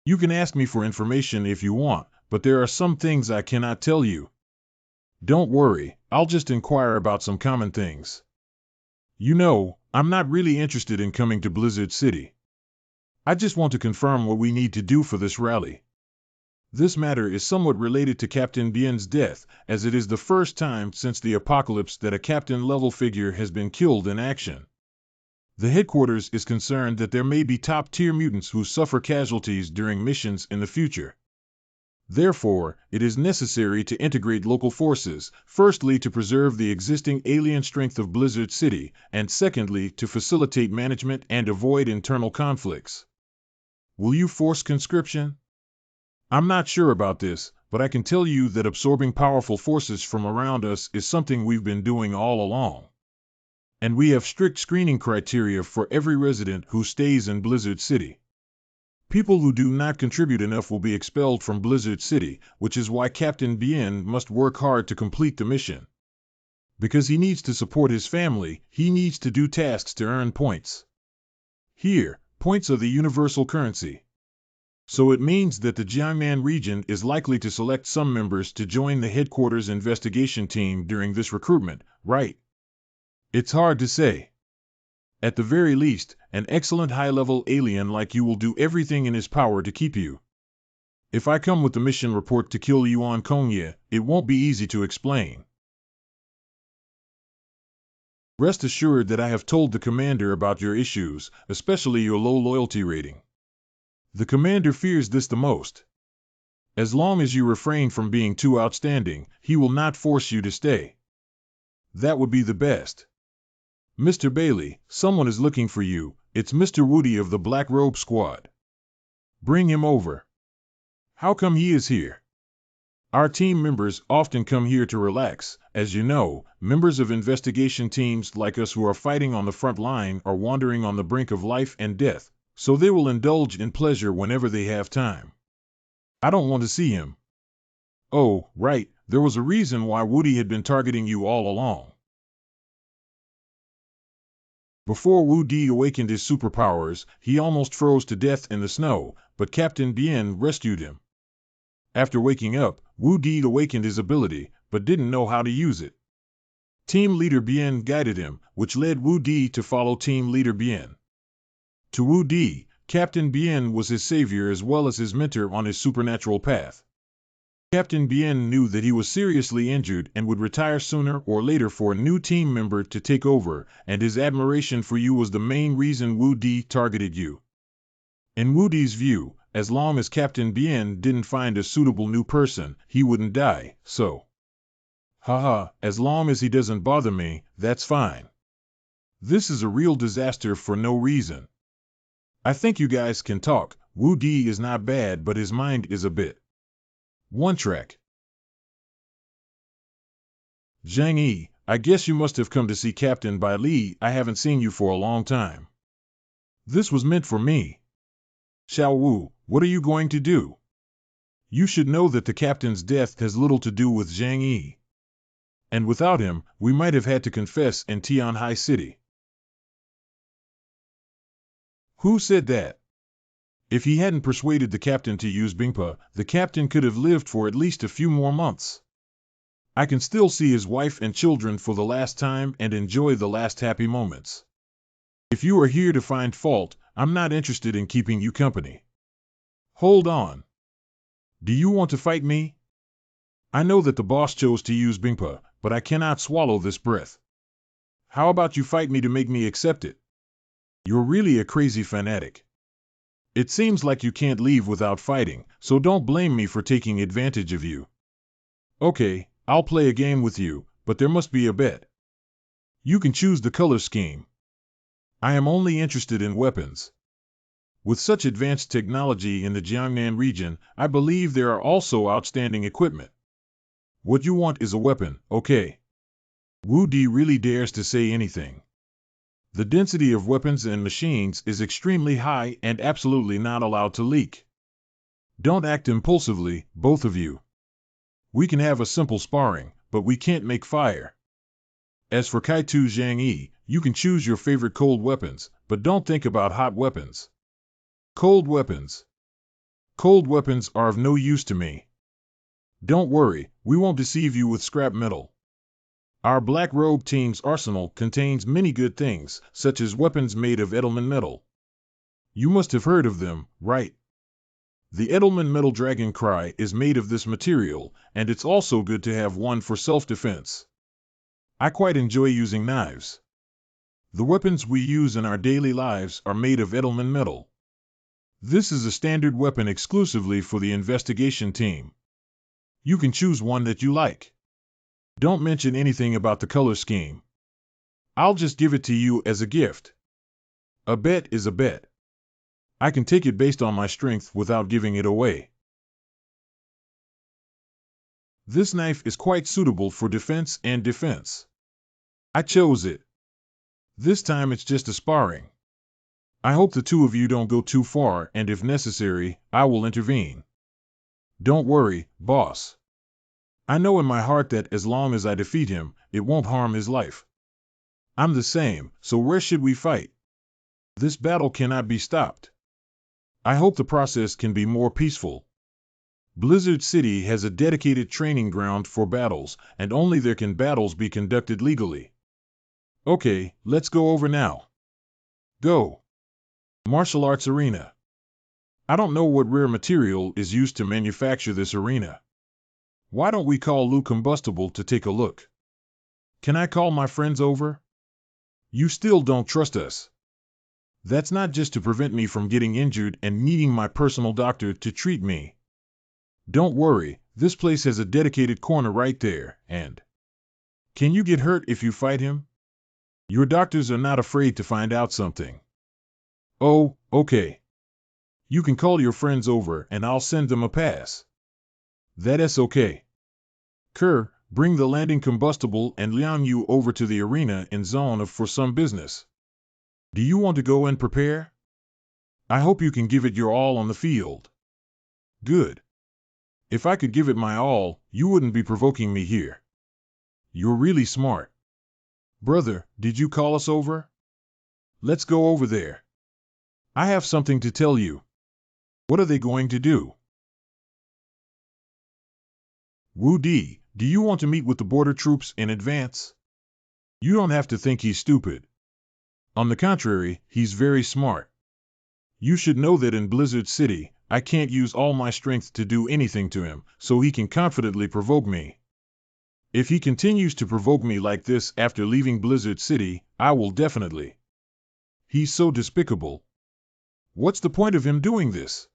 You can ask me for information if you want, but there are some things I cannot tell you. Don't worry, I'll just inquire about some common things. You know, I'm not really interested in coming to Blizzard City. I just want to confirm what we need to do for this rally. This matter is somewhat related to Captain Bien's death, as it is the first time since the apocalypse that a captain-level figure has been killed in action. The headquarters is concerned that there may be top-tier mutants who suffer casualties during missions in the future. Therefore, it is necessary to integrate local forces, firstly to preserve the existing alien strength of Blizzard City, and secondly to facilitate management and avoid internal conflicts. Will you force conscription? I'm not sure about this, but I can tell you that absorbing powerful forces from around us is something we've been doing all along. And we have strict screening criteria for every resident who stays in Blizzard City. People who do not contribute enough will be expelled from Blizzard City, which is why Captain Bien must work hard to complete the mission. Because he needs to support his family, he needs to do tasks to earn points. Here, points are the universal currency. So it means that the Jiangnan region is likely to select some members to join the headquarters investigation team during this recruitment, right? It's hard to say. At the very least, an excellent high-level alien like you will do everything in his power to keep you. If I come with the mission report to kill Yuan Kongye, it won't be easy to explain. Rest assured that I have told the commander about your issues, especially your low loyalty rating. The commander fears this the most. As long as you refrain from being too outstanding, he will not force you to stay. That would be the best. Mr. Bailey, someone is looking for you. It's Mr. Woody of the Black Robe Squad. Bring him over. How come he is here? Our team members often come here to relax. As you know, members of investigation teams like us who are fighting on the front line are wandering on the brink of life and death. So they will indulge in pleasure whenever they have time. I don't want to see him. Oh, right, there was a reason why Woody had been targeting you all along. Before Wu Di awakened his superpowers, he almost froze to death in the snow, but Captain Bien rescued him. After waking up, Wu Di awakened his ability, but didn't know how to use it. Team Leader Bien guided him, which led Wu Di to follow Team Leader Bien. To Wu Di, Captain Bien was his savior as well as his mentor on his supernatural path. Captain Bien knew that he was seriously injured and would retire sooner or later for a new team member to take over, and his admiration for you was the main reason Wu Di targeted you. In Wu Di's view, as long as Captain Bien didn't find a suitable new person, he wouldn't die, so. Haha, as long as he doesn't bother me, that's fine. This is a real disaster for no reason. I think you guys can talk. Wu Di is not bad, but his mind is a bit. One track. Zhang Yi, I guess you must have come to see Captain Bai Li. I haven't seen you for a long time. This was meant for me. Xiao Wu, what are you going to do? You should know that the captain's death has little to do with Zhang Yi. And without him, we might have had to confess in Tianhai City. Who said that? If he hadn't persuaded the captain to use Bingpa, the captain could have lived for at least a few more months. I can still see his wife and children for the last time and enjoy the last happy moments. If you are here to find fault, I'm not interested in keeping you company. Hold on. Do you want to fight me? I know that the boss chose to use Bingpa, but I cannot swallow this breath. How about you fight me to make me accept it? You're really a crazy fanatic. It seems like you can't leave without fighting, so don't blame me for taking advantage of you. Okay, I'll play a game with you, but there must be a bet. You can choose the color scheme. I am only interested in weapons. With such advanced technology in the Jiangnan region, I believe there are also outstanding equipment. What you want is a weapon, okay? Wu Di really dares to say anything. The density of weapons and machines is extremely high and absolutely not allowed to leak. Don't act impulsively, both of you. We can have a simple sparring, but we can't make fire. As for Kaitu Zhang Yi, you can choose your favorite cold weapons, but don't think about hot weapons. Cold weapons. Cold weapons are of no use to me. Don't worry, we won't deceive you with scrap metal. Our Black Robe team's arsenal contains many good things, such as weapons made of Edelman metal. You must have heard of them, right? The Edelman Metal Dragon Cry is made of this material, and it's also good to have one for self-defense. I quite enjoy using knives. The weapons we use in our daily lives are made of Edelman metal. This is a standard weapon exclusively for the investigation team. You can choose one that you like. Don't mention anything about the color scheme. I'll just give it to you as a gift. A bet is a bet. I can take it based on my strength without giving it away. This knife is quite suitable for defense and defense. I chose it. This time it's just a sparring. I hope the two of you don't go too far, and if necessary, I will intervene. Don't worry, boss. I know in my heart that as long as I defeat him, it won't harm his life. I'm the same, so where should we fight? This battle cannot be stopped. I hope the process can be more peaceful. Blizzard City has a dedicated training ground for battles, and only there can battles be conducted legally. Okay, let's go over now. Go. Martial Arts Arena. I don't know what rare material is used to manufacture this arena. Why don't we call Lu Combustible to take a look? Can I call my friends over? You still don't trust us. That's not just to prevent me from getting injured and needing my personal doctor to treat me. Don't worry, this place has a dedicated corner right there, and... Can you get hurt if you fight him? Your doctors are not afraid to find out something. Oh, okay. You can call your friends over and I'll send them a pass. That's okay. Kerr, bring the landing combustible and Liang Yu over to the arena in zone of for some business. Do you want to go and prepare? I hope you can give it your all on the field. Good. If I could give it my all, you wouldn't be provoking me here. You're really smart. Brother, did you call us over? Let's go over there. I have something to tell you. What are they going to do? Wu Di, do you want to meet with the border troops in advance? You don't have to think he's stupid. On the contrary, he's very smart. You should know that in Blizzard City, I can't use all my strength to do anything to him, so he can confidently provoke me. If he continues to provoke me like this after leaving Blizzard City, I will definitely. He's so despicable. What's the point of him doing this?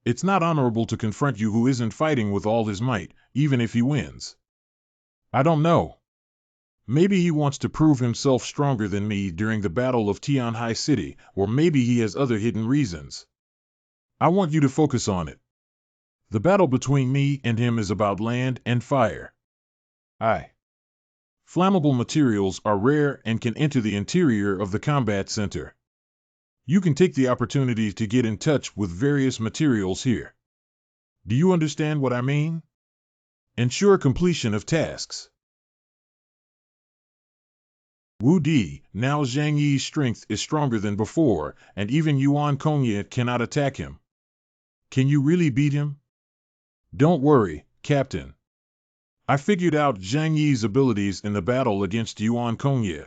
It's not honorable to confront you who isn't fighting with all his might, even if he wins. I don't know. Maybe he wants to prove himself stronger than me during the Battle of Tianhai City, or maybe he has other hidden reasons. I want you to focus on it. The battle between me and him is about land and fire. Flammable materials are rare and can enter the interior of the combat center. You can take the opportunity to get in touch with various materials here. Do you understand what I mean? Ensure completion of tasks. Wu Di, now Zhang Yi's strength is stronger than before, and even Yuan Kongye cannot attack him. Can you really beat him? Don't worry, Captain. I figured out Zhang Yi's abilities in the battle against Yuan Kongye.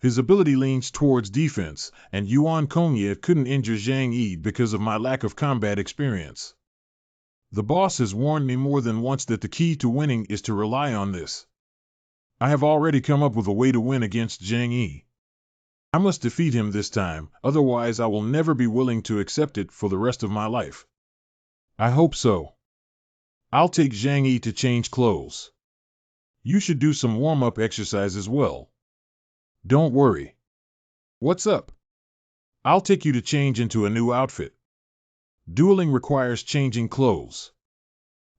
His ability leans towards defense, and Yuan Kongye couldn't injure Zhang Yi because of my lack of combat experience. The boss has warned me more than once that the key to winning is to rely on this. I have already come up with a way to win against Zhang Yi. I must defeat him this time, otherwise I will never be willing to accept it for the rest of my life. I hope so. I'll take Zhang Yi to change clothes. You should do some warm-up exercise as well. Don't worry. What's up? I'll take you to change into a new outfit. Dueling requires changing clothes.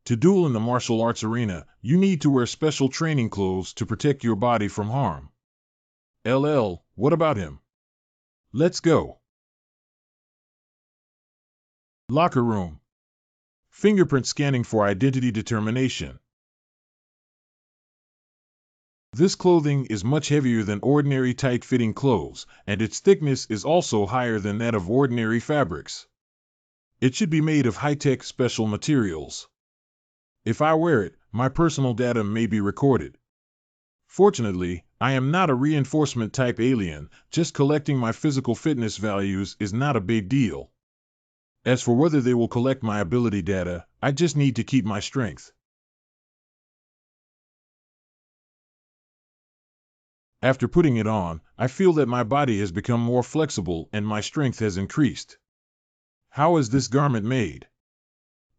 To duel in the martial arts arena, you need to wear special training clothes to protect your body from harm. LL, what about him? Let's go. Locker room. Fingerprint scanning for identity determination. This clothing is much heavier than ordinary tight-fitting clothes, and its thickness is also higher than that of ordinary fabrics. It should be made of high-tech special materials. If I wear it, my personal data may be recorded. Fortunately, I am not a reinforcement-type alien. Just collecting my physical fitness values is not a big deal. As for whether they will collect my ability data, I just need to keep my strength. After putting it on, I feel that my body has become more flexible and my strength has increased. How is this garment made?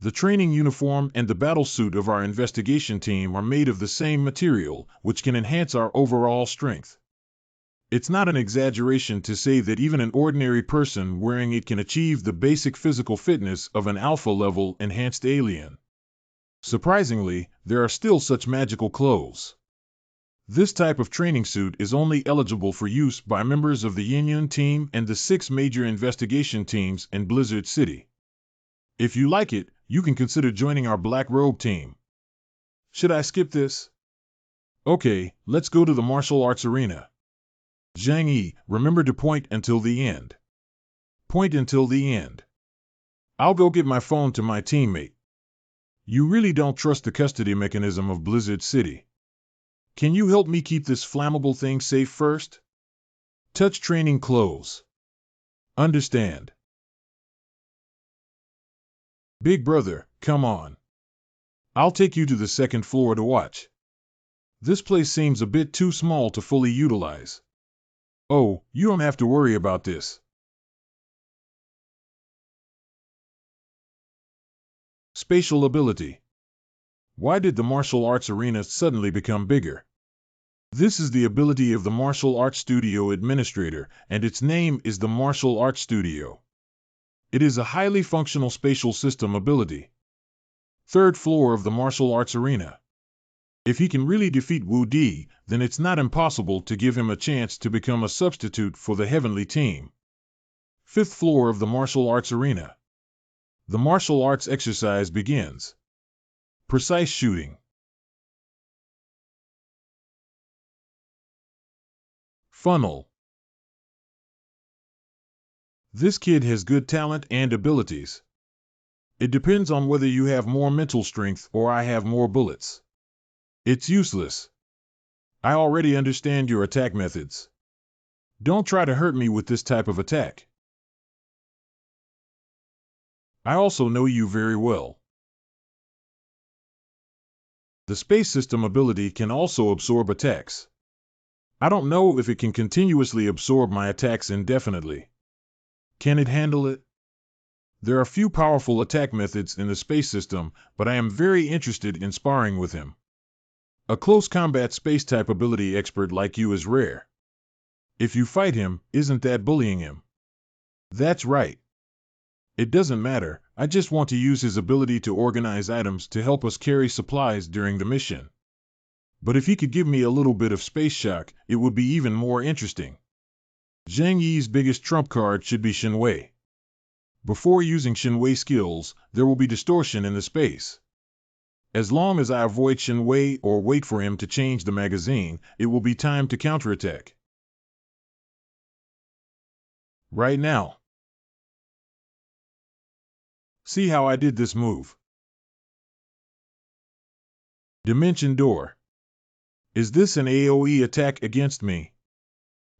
The training uniform and the battle suit of our investigation team are made of the same material, which can enhance our overall strength. It's not an exaggeration to say that even an ordinary person wearing it can achieve the basic physical fitness of an alpha-level enhanced alien. Surprisingly, there are still such magical clothes. This type of training suit is only eligible for use by members of the Yin team and the 6 major investigation teams in Blizzard City. If you like it, you can consider joining our Black Robe team. Should I skip this? Okay, let's go to the martial arts arena. Zhang Yi, remember to point until the end. Point until the end. I'll go get my phone to my teammate. You really don't trust the custody mechanism of Blizzard City. Can you help me keep this flammable thing safe first? Touch training clothes. Understand. Big brother, come on. I'll take you to the second floor to watch. This place seems a bit too small to fully utilize. Oh, you don't have to worry about this. Spatial ability. Why did the martial arts arena suddenly become bigger? This is the ability of the Martial Arts Studio Administrator, and its name is the Martial Arts Studio. It is a highly functional spatial system ability. Third floor of the martial arts arena. If he can really defeat Wu Di, then it's not impossible to give him a chance to become a substitute for the Heavenly Team. Fifth floor of the martial arts arena. The martial arts exercise begins. Precise shooting. Funnel. This kid has good talent and abilities. It depends on whether you have more mental strength or I have more bullets. It's useless. I already understand your attack methods. Don't try to hurt me with this type of attack. I also know you very well. The space system ability can also absorb attacks. I don't know if it can continuously absorb my attacks indefinitely. Can it handle it? There are few powerful attack methods in the space system, but I am very interested in sparring with him. A close combat space-type ability expert like you is rare. If you fight him, isn't that bullying him? That's right. It doesn't matter, I just want to use his ability to organize items to help us carry supplies during the mission. But if he could give me a little bit of space shock, it would be even more interesting. Zhang Yi's biggest trump card should be Shenwei. Before using Shenwei skills, there will be distortion in the space. As long as I avoid Shenwei or wait for him to change the magazine, it will be time to counterattack. Right now. See how I did this move? Dimension Door. Is this an AoE attack against me?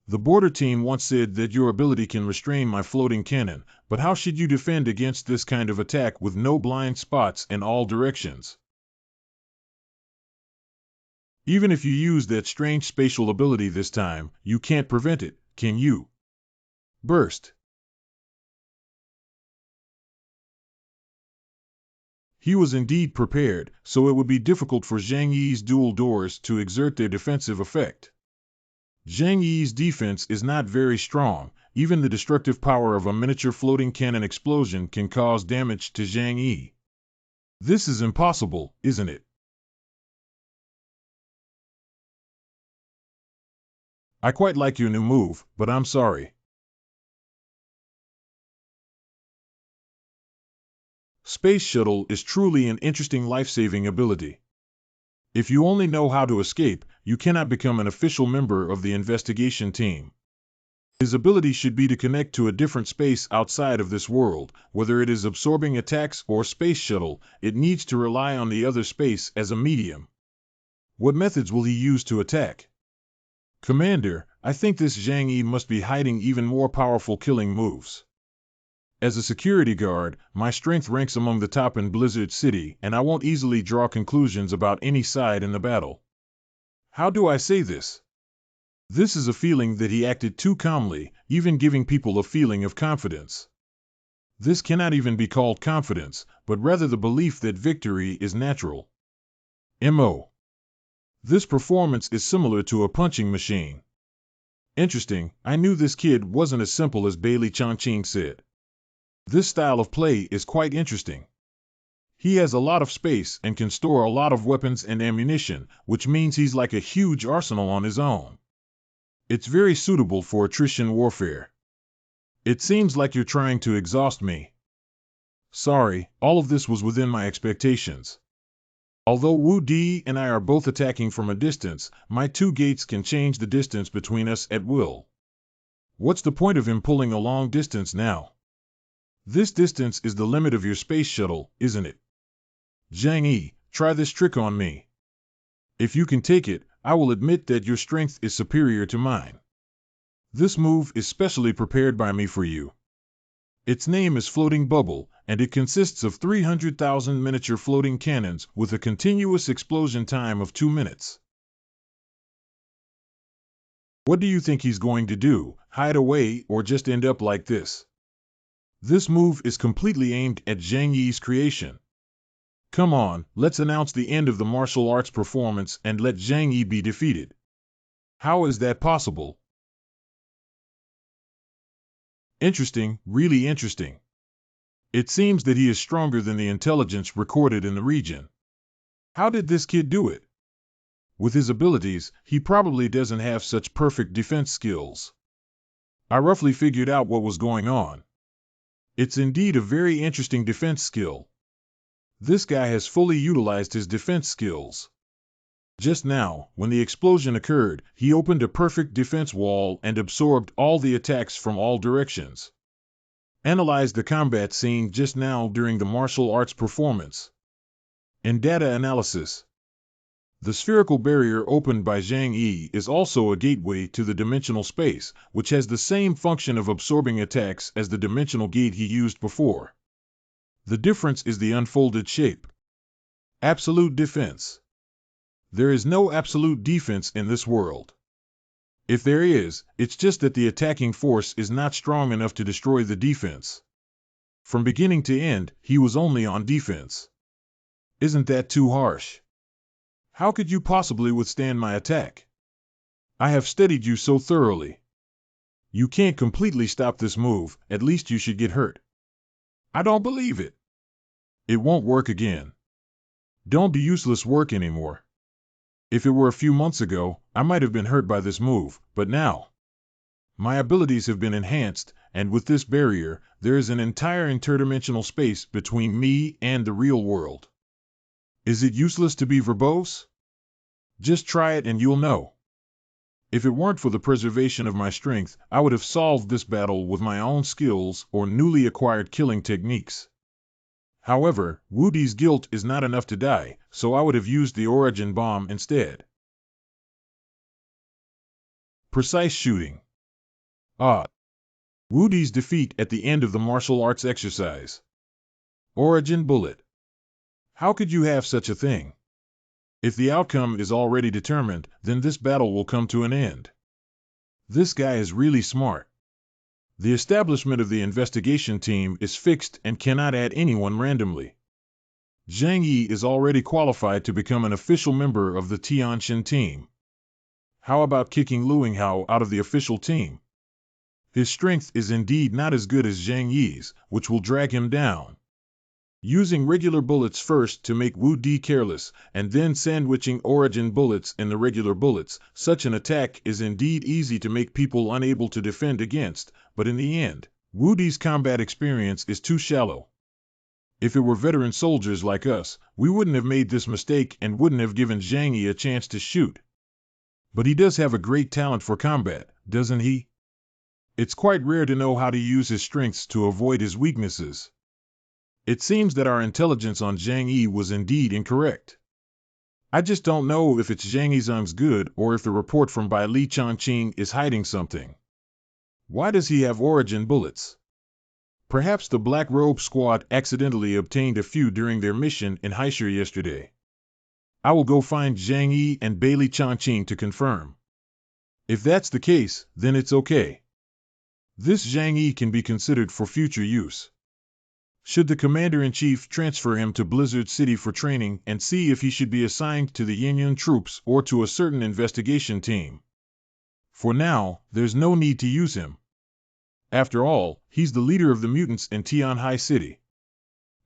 The border team once said that your ability can restrain my floating cannon, but how should you defend against this kind of attack with no blind spots in all directions? Even if you use that strange spatial ability this time, you can't prevent it, can you? Burst. He was indeed prepared, so it would be difficult for Zhang Yi's dual doors to exert their defensive effect. Zhang Yi's defense is not very strong. Even the destructive power of a miniature floating cannon explosion can cause damage to Zhang Yi. This is impossible, isn't it? I quite like your new move, but I'm sorry. Space Shuttle is truly an interesting life-saving ability. If you only know how to escape, you cannot become an official member of the investigation team. His ability should be to connect to a different space outside of this world. Whether it is absorbing attacks or Space Shuttle, it needs to rely on the other space as a medium. What methods will he use to attack? Commander, I think this Zhang Yi must be hiding even more powerful killing moves. As a security guard, my strength ranks among the top in Blizzard City, and I won't easily draw conclusions about any side in the battle. How do I say this? This is a feeling that he acted too calmly, even giving people a feeling of confidence. This cannot even be called confidence, but rather the belief that victory is natural. M.O. This performance is similar to a punching machine. Interesting, I knew this kid wasn't as simple as Bailey Chongqing said. This style of play is quite interesting. He has a lot of space and can store a lot of weapons and ammunition, which means he's like a huge arsenal on his own. It's very suitable for attrition warfare. It seems like you're trying to exhaust me. Sorry, all of this was within my expectations. Although Wu Di and I are both attacking from a distance, my two gates can change the distance between us at will. What's the point of him pulling a long distance now? This distance is the limit of your space shuttle, isn't it? Zhang Yi, try this trick on me. If you can take it, I will admit that your strength is superior to mine. This move is specially prepared by me for you. Its name is Floating Bubble, and it consists of 300,000 miniature floating cannons with a continuous explosion time of 2 minutes. What do you think he's going to do, hide away or just end up like this? This move is completely aimed at Zhang Yi's creation. Come on, let's announce the end of the martial arts performance and let Zhang Yi be defeated. How is that possible? Interesting, really interesting. It seems that he is stronger than the intelligence recorded in the region. How did this kid do it? With his abilities, he probably doesn't have such perfect defense skills. I roughly figured out what was going on. It's indeed a very interesting defense skill. This guy has fully utilized his defense skills. Just now, when the explosion occurred, he opened a perfect defense wall and absorbed all the attacks from all directions. Analyze the combat scene just now during the martial arts performance. In data analysis, the spherical barrier opened by Zhang Yi is also a gateway to the dimensional space, which has the same function of absorbing attacks as the dimensional gate he used before. The difference is the unfolded shape. Absolute defense. There is no absolute defense in this world. If there is, it's just that the attacking force is not strong enough to destroy the defense. From beginning to end, he was only on defense. Isn't that too harsh? How could you possibly withstand my attack? I have studied you so thoroughly. You can't completely stop this move, at least you should get hurt. I don't believe it. It won't work again. Don't do useless work anymore. If it were a few months ago, I might have been hurt by this move, but now my abilities have been enhanced, and with this barrier, there is an entire interdimensional space between me and the real world. Is it useless to be verbose? Just try it and you'll know. If it weren't for the preservation of my strength, I would have solved this battle with my own skills or newly acquired killing techniques. However, Wu Di's guilt is not enough to die, so I would have used the origin bomb instead. Precise shooting. Wu Di's defeat at the end of the martial arts exercise. Origin bullet. How could you have such a thing? If the outcome is already determined, then this battle will come to an end. This guy is really smart. The establishment of the investigation team is fixed and cannot add anyone randomly. Zhang Yi is already qualified to become an official member of the Tianxin team. How about kicking Lu Yinghao out of the official team? His strength is indeed not as good as Zhang Yi's, which will drag him down. Using regular bullets first to make Wu Di careless, and then sandwiching origin bullets in the regular bullets, such an attack is indeed easy to make people unable to defend against, but in the end, Wu Di's combat experience is too shallow. If it were veteran soldiers like us, we wouldn't have made this mistake and wouldn't have given Zhang Yi a chance to shoot. But he does have a great talent for combat, doesn't he? It's quite rare to know how to use his strengths to avoid his weaknesses. It seems that our intelligence on Zhang Yi was indeed incorrect. I just don't know if it's Zhang Yizhang's good or if the report from Bai Li Changqing is hiding something. Why does he have origin bullets? Perhaps the Black Robe Squad accidentally obtained a few during their mission in Haishir yesterday. I will go find Zhang Yi and Bai Li Changqing to confirm. If that's the case, then it's okay. This Zhang Yi can be considered for future use. Should the Commander-in-Chief transfer him to Blizzard City for training and see if he should be assigned to the Yin troops or to a certain investigation team? For now, there's no need to use him. After all, he's the leader of the mutants in Tianhai City.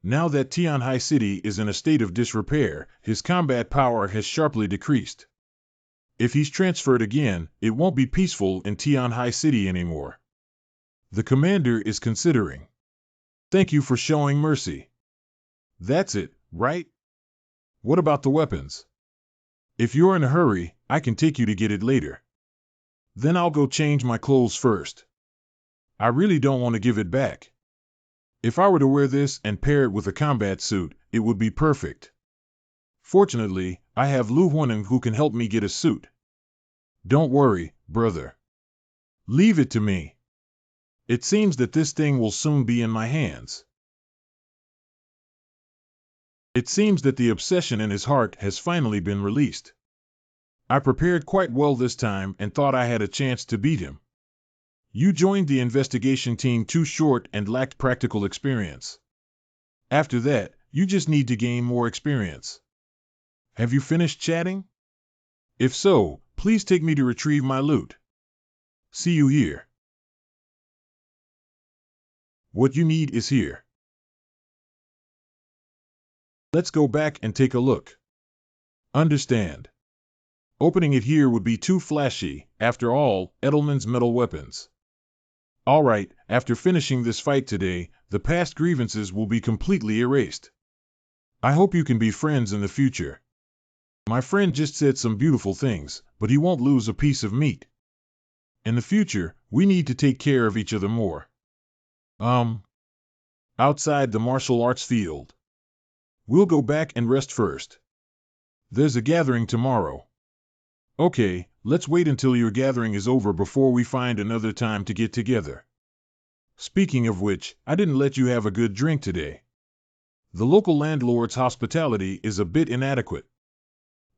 Now that Tianhai City is in a state of disrepair, his combat power has sharply decreased. If he's transferred again, it won't be peaceful in Tianhai City anymore. The commander is considering. Thank you for showing mercy. That's it, right? What about the weapons? If you're in a hurry, I can take you to get it later. Then I'll go change my clothes first. I really don't want to give it back. If I were to wear this and pair it with a combat suit, it would be perfect. Fortunately, I have Lu Huaning who can help me get a suit. Don't worry, brother. Leave it to me. It seems that this thing will soon be in my hands. It seems that the obsession in his heart has finally been released. I prepared quite well this time and thought I had a chance to beat him. You joined the investigation team too short and lacked practical experience. After that, you just need to gain more experience. Have you finished chatting? If so, please take me to retrieve my loot. See you here. What you need is here. Let's go back and take a look. Understand. Opening it here would be too flashy, after all, Edelman's metal weapons. All right, after finishing this fight today, the past grievances will be completely erased. I hope you can be friends in the future. My friend just said some beautiful things, but he won't lose a piece of meat. In the future, we need to take care of each other more. Outside the martial arts field. We'll go back and rest first. There's a gathering tomorrow. Okay, let's wait until your gathering is over before we find another time to get together. Speaking of which, I didn't let you have a good drink today. The local landlord's hospitality is a bit inadequate.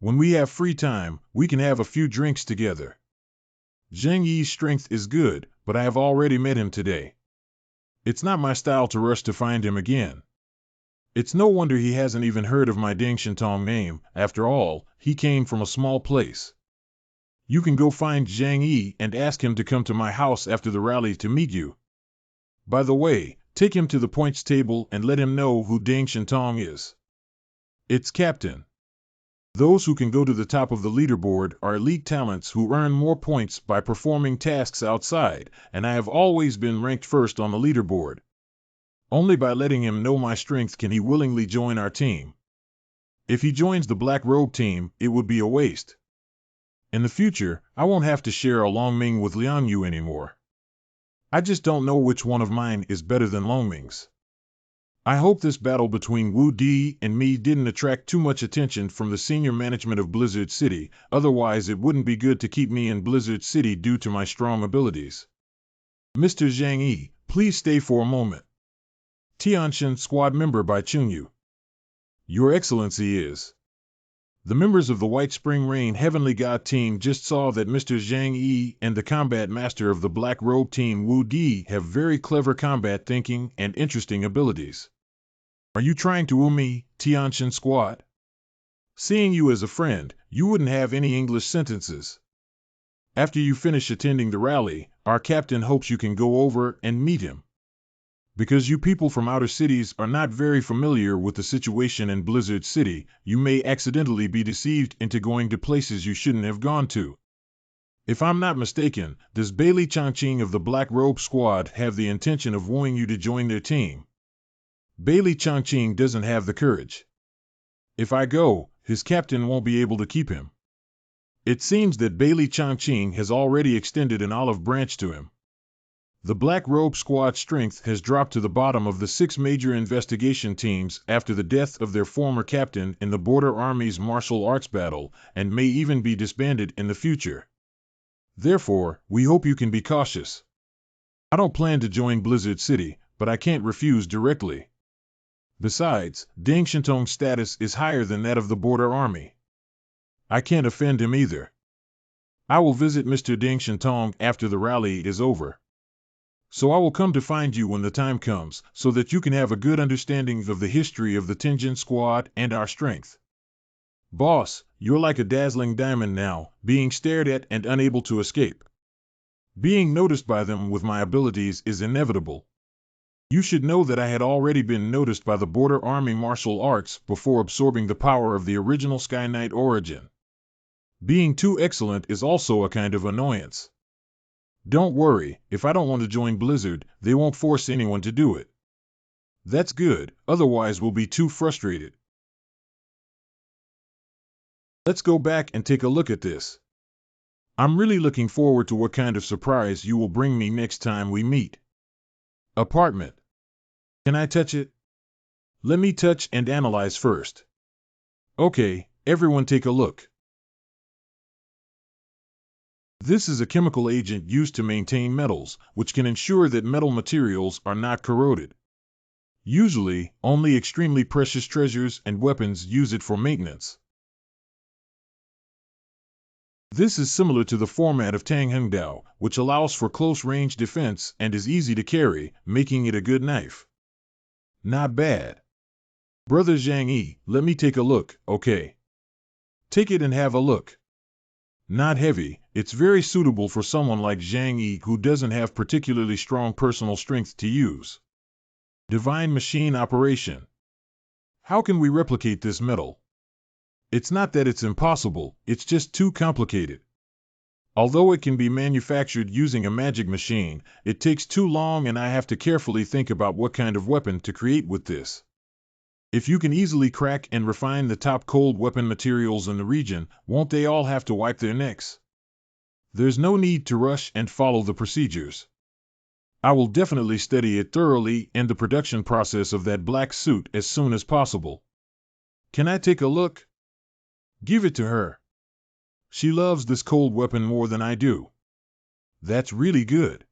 When we have free time, we can have a few drinks together. Zheng Yi's strength is good, but I have already met him today. It's not my style to rush to find him again. It's no wonder he hasn't even heard of my Deng Shintong name. After all, he came from a small place. You can go find Zhang Yi and ask him to come to my house after the rally to meet you. By the way, take him to the points table and let him know who Deng Shintong is. It's Captain. Those who can go to the top of the leaderboard are elite talents who earn more points by performing tasks outside, and I have always been ranked first on the leaderboard. Only by letting him know my strength can he willingly join our team. If he joins the Black Robe team, it would be a waste. In the future, I won't have to share a Longming with Liang Yu anymore. I just don't know which one of mine is better than Longming's. I hope this battle between Wu Di and me didn't attract too much attention from the senior management of Blizzard City, otherwise it wouldn't be good to keep me in Blizzard City due to my strong abilities. Mr. Zhang Yi, please stay for a moment. Tianshan Squad Member by Chunyu. Your Excellency is. The members of the White Spring Rain Heavenly God team just saw that Mr. Zhang Yi and the Combat Master of the Black Robe team Wu Di have very clever combat thinking and interesting abilities. Are you trying to woo me, Tianshan Squad? Seeing you as a friend, you wouldn't have any English sentences. After you finish attending the rally, our captain hopes you can go over and meet him. Because you people from outer cities are not very familiar with the situation in Blizzard City, you may accidentally be deceived into going to places you shouldn't have gone to. If I'm not mistaken, does Bailey Changqing of the Black Robe Squad have the intention of wooing you to join their team? Bailey Changqing doesn't have the courage. If I go, his captain won't be able to keep him. It seems that Bailey Changqing has already extended an olive branch to him. The Black Robe Squad strength has dropped to the bottom of the 6 major investigation teams after the death of their former captain in the Border Army's martial arts battle, and may even be disbanded in the future. Therefore, we hope you can be cautious. I don't plan to join Blizzard City, but I can't refuse directly. Besides, Deng Shintong's status is higher than that of the Border Army. I can't offend him either. I will visit Mr. Deng Shintong after the rally is over. So I will come to find you when the time comes, so that you can have a good understanding of the history of the Tenjin Squad and our strength. Boss, you're like a dazzling diamond now, being stared at and unable to escape. Being noticed by them with my abilities is inevitable. You should know that I had already been noticed by the Border Army martial arts before absorbing the power of the original Sky Knight origin. Being too excellent is also a kind of annoyance. Don't worry, if I don't want to join Blizzard, they won't force anyone to do it. That's good, otherwise we'll be too frustrated. Let's go back and take a look at this. I'm really looking forward to what kind of surprise you will bring me next time we meet. Apartment. Can I touch it? Let me touch and analyze first. Okay, everyone take a look. This is a chemical agent used to maintain metals, which can ensure that metal materials are not corroded. Usually, only extremely precious treasures and weapons use it for maintenance. This is similar to the format of Tang Heng Dao, which allows for close-range defense and is easy to carry, making it a good knife. Not bad. Brother Zhang Yi, let me take a look, okay? Take it and have a look. Not heavy, it's very suitable for someone like Zhang Yi who doesn't have particularly strong personal strength to use. Divine Machine Operation. How can we replicate this metal? It's not that it's impossible, it's just too complicated. Although it can be manufactured using a magic machine, it takes too long and I have to carefully think about what kind of weapon to create with this. If you can easily crack and refine the top cold weapon materials in the region, won't they all have to wipe their necks? There's no need to rush and follow the procedures. I will definitely study it thoroughly and the production process of that black suit as soon as possible. Can I take a look? Give it to her. She loves this cold weapon more than I do. That's really good.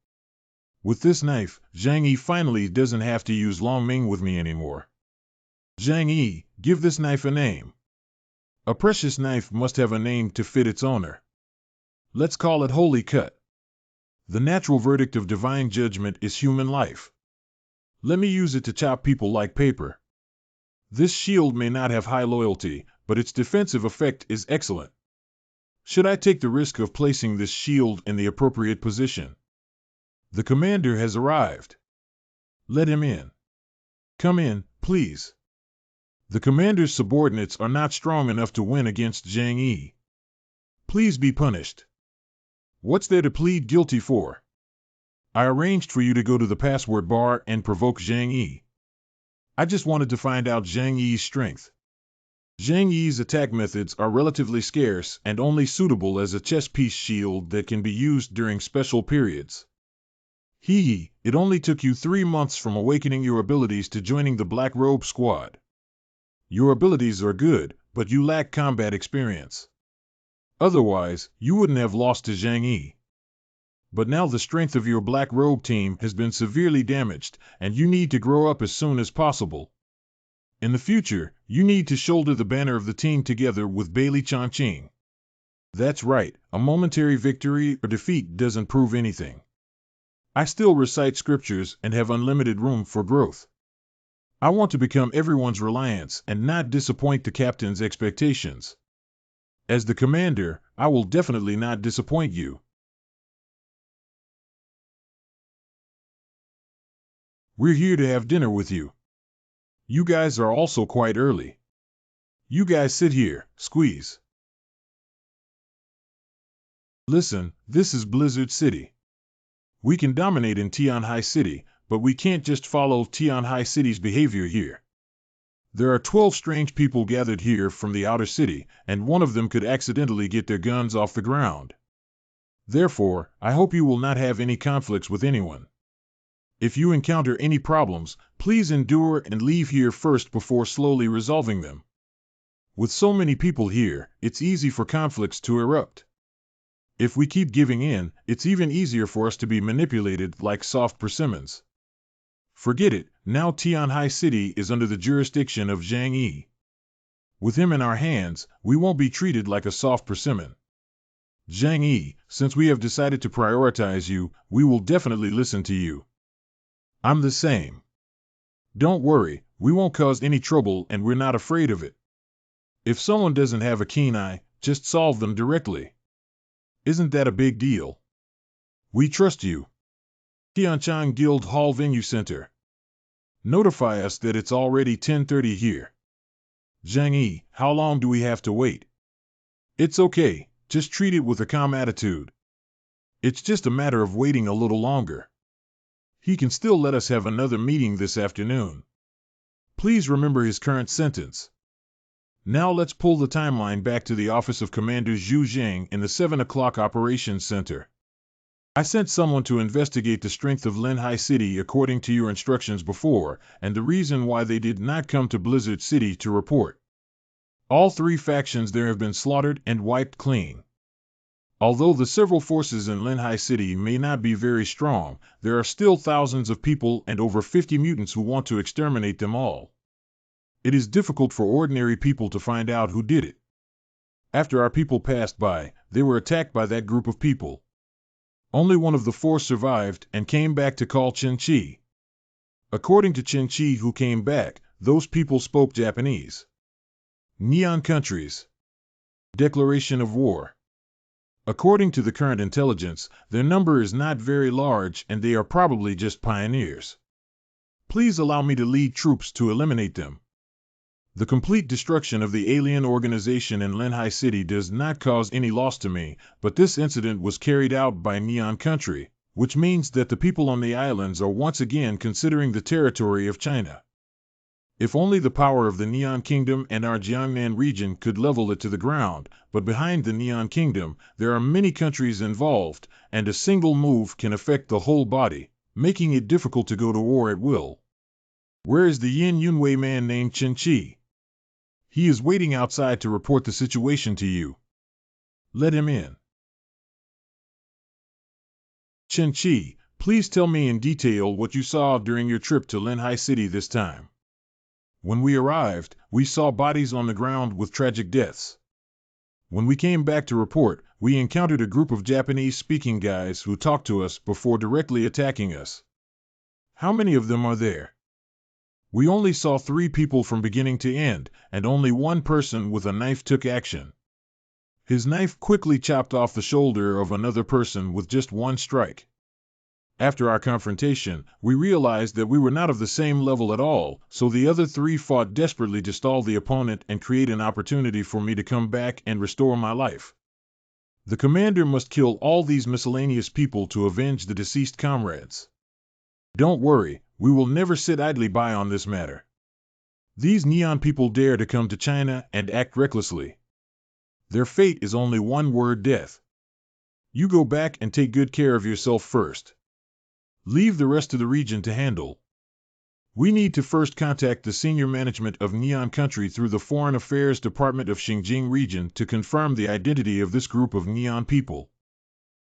With this knife, Zhang Yi finally doesn't have to use Long Ming with me anymore. Zhang Yi, give this knife a name. A precious knife must have a name to fit its owner. Let's call it Holy Cut. The natural verdict of divine judgment is human life. Let me use it to chop people like paper. This shield may not have high loyalty, but its defensive effect is excellent. Should I take the risk of placing this shield in the appropriate position? The commander has arrived. Let him in. Come in, please. The commander's subordinates are not strong enough to win against Zhang Yi. Please be punished. What's there to plead guilty for? I arranged for you to go to the password bar and provoke Zhang Yi. I just wanted to find out Zhang Yi's strength. Zhang Yi's attack methods are relatively scarce and only suitable as a chest piece shield that can be used during special periods. It only took you 3 months from awakening your abilities to joining the Black Robe Squad. Your abilities are good, but you lack combat experience. Otherwise, you wouldn't have lost to Zhang Yi. But now the strength of your Black Robe team has been severely damaged, and you need to grow up as soon as possible. In the future, you need to shoulder the banner of the team together with Bailey Chongqing. That's right, a momentary victory or defeat doesn't prove anything. I still recite scriptures and have unlimited room for growth. I want to become everyone's reliance and not disappoint the captain's expectations. As the commander, I will definitely not disappoint you. We're here to have dinner with you. You guys are also quite early. You guys sit here, squeeze. Listen, this is Blizzard City. We can dominate in Tianhai City, but we can't just follow Tianhai City's behavior here. There are 12 strange people gathered here from the outer city, and one of them could accidentally get their guns off the ground. Therefore, I hope you will not have any conflicts with anyone. If you encounter any problems, please endure and leave here first before slowly resolving them. With so many people here, it's easy for conflicts to erupt. If we keep giving in, it's even easier for us to be manipulated like soft persimmons. Forget it, now Tianhai City is under the jurisdiction of Zhang Yi. With him in our hands, we won't be treated like a soft persimmon. Zhang Yi, since we have decided to prioritize you, we will definitely listen to you. I'm the same. Don't worry, we won't cause any trouble and we're not afraid of it. If someone doesn't have a keen eye, just solve them directly. Isn't that a big deal? We trust you. Tianchang Guild Hall Venue Center. Notify us that it's already 10:30 here. Zhang Yi, how long do we have to wait? It's okay, just treat it with a calm attitude. It's just a matter of waiting a little longer. He can still let us have another meeting this afternoon. Please remember his current sentence. Now let's pull the timeline back to the office of Commander Zhu Zhang in the 7 o'clock Operations Center. I sent someone to investigate the strength of Linhai City according to your instructions before, and the reason why they did not come to Blizzard City to report. All 3 factions there have been slaughtered and wiped clean. Although the several forces in Linhai City may not be very strong, there are still thousands of people and over 50 mutants who want to exterminate them all. It is difficult for ordinary people to find out who did it. After our people passed by, they were attacked by that group of people. Only one of the 4 survived and came back to call Chen Qi. According to Chen Qi, who came back, those people spoke Japanese. Neon countries. Declaration of war. According to the current intelligence, their number is not very large and they are probably just pioneers. Please allow me to lead troops to eliminate them. The complete destruction of the alien organization in Lenhai City does not cause any loss to me, but this incident was carried out by Neon Country, which means that the people on the islands are once again considering the territory of China. If only the power of the Neon Kingdom and our Jiangnan region could level it to the ground, but behind the Neon Kingdom, there are many countries involved, and a single move can affect the whole body, making it difficult to go to war at will. Where is the Yin Yunwei man named Chen Qi? He is waiting outside to report the situation to you. Let him in. Chen Qi, please tell me in detail what you saw during your trip to Lenhai City this time. When we arrived, we saw bodies on the ground with tragic deaths. When we came back to report, we encountered a group of Japanese-speaking guys who talked to us before directly attacking us. How many of them are there? We only saw 3 people from beginning to end, and only one person with a knife took action. His knife quickly chopped off the shoulder of another person with just one strike. After our confrontation, we realized that we were not of the same level at all, so the other 3 fought desperately to stall the opponent and create an opportunity for me to come back and restore my life. The commander must kill all these miscellaneous people to avenge the deceased comrades. Don't worry, we will never sit idly by on this matter. These Neon people dare to come to China and act recklessly. Their fate is only one word: death. You go back and take good care of yourself first. Leave the rest of the region to handle. We need to first contact the senior management of Neon Country through the Foreign Affairs Department of Xinjiang region to confirm the identity of this group of Neon people.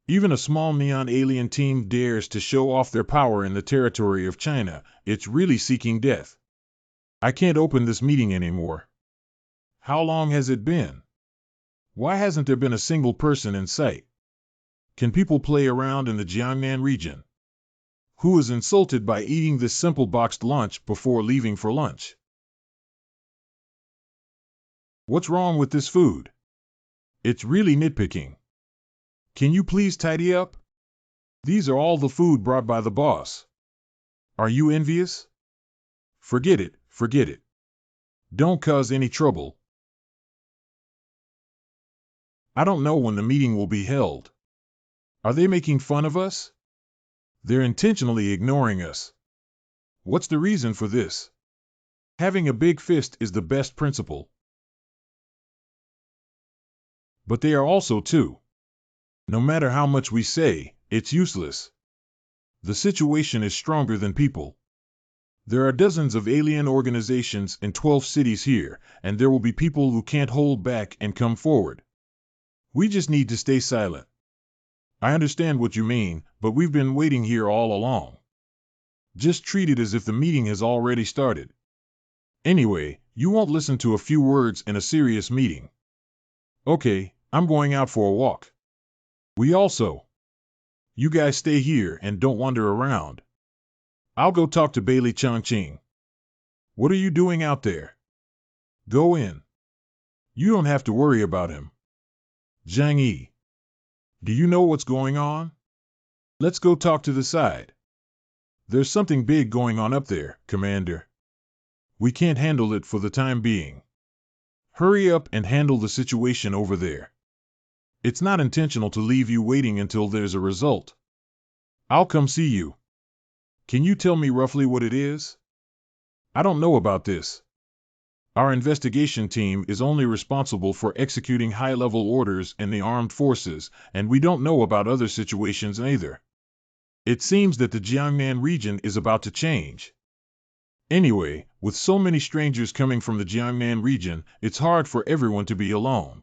Even a small Neon alien team dares to show off their power in the territory of China. It's really seeking death. I can't open this meeting anymore. How long has it been? Why hasn't there been a single person in sight? Can people play around in the Jiangnan region? Who is insulted by eating this simple boxed lunch before leaving for lunch? What's wrong with this food? It's really nitpicking. Can you please tidy up? These are all the food brought by the boss. Are you envious? Forget it, forget it. Don't cause any trouble. I don't know when the meeting will be held. Are they making fun of us? They're intentionally ignoring us. What's the reason for this? Having a big fist is the best principle. But they are also too. No matter how much we say, it's useless. The situation is stronger than people. There are dozens of alien organizations in 12 cities here, and there will be people who can't hold back and come forward. We just need to stay silent. I understand what you mean, but we've been waiting here all along. Just treat it as if the meeting has already started. Anyway, you won't listen to a few words in a serious meeting. Okay, I'm going out for a walk. You guys stay here and don't wander around. I'll go talk to Bailey Chongqing. What are you doing out there? Go in. You don't have to worry about him. Zhang Yi. Do you know what's going on? Let's go talk to the side. There's something big going on up there, Commander. We can't handle it for the time being. Hurry up and handle the situation over there. It's not intentional to leave you waiting until there's a result. I'll come see you. Can you tell me roughly what it is? I don't know about this. Our investigation team is only responsible for executing high-level orders in the armed forces, and we don't know about other situations either. It seems that the Jiangnan region is about to change. Anyway, with so many strangers coming from the Jiangnan region, it's hard for everyone to be alone.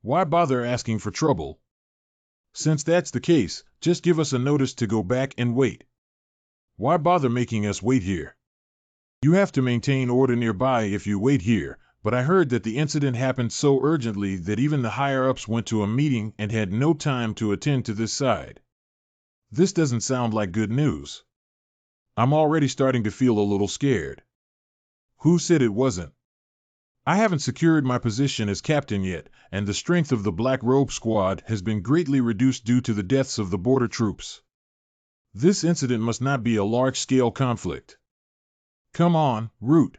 Why bother asking for trouble? Since that's the case, just give us a notice to go back and wait. Why bother making us wait here? You have to maintain order nearby if you wait here, but I heard that the incident happened so urgently that even the higher-ups went to a meeting and had no time to attend to this side. This doesn't sound like good news. I'm already starting to feel a little scared. Who said it wasn't? I haven't secured my position as captain yet, and the strength of the Black Robe Squad has been greatly reduced due to the deaths of the border troops. This incident must not be a large-scale conflict. Come on, Root.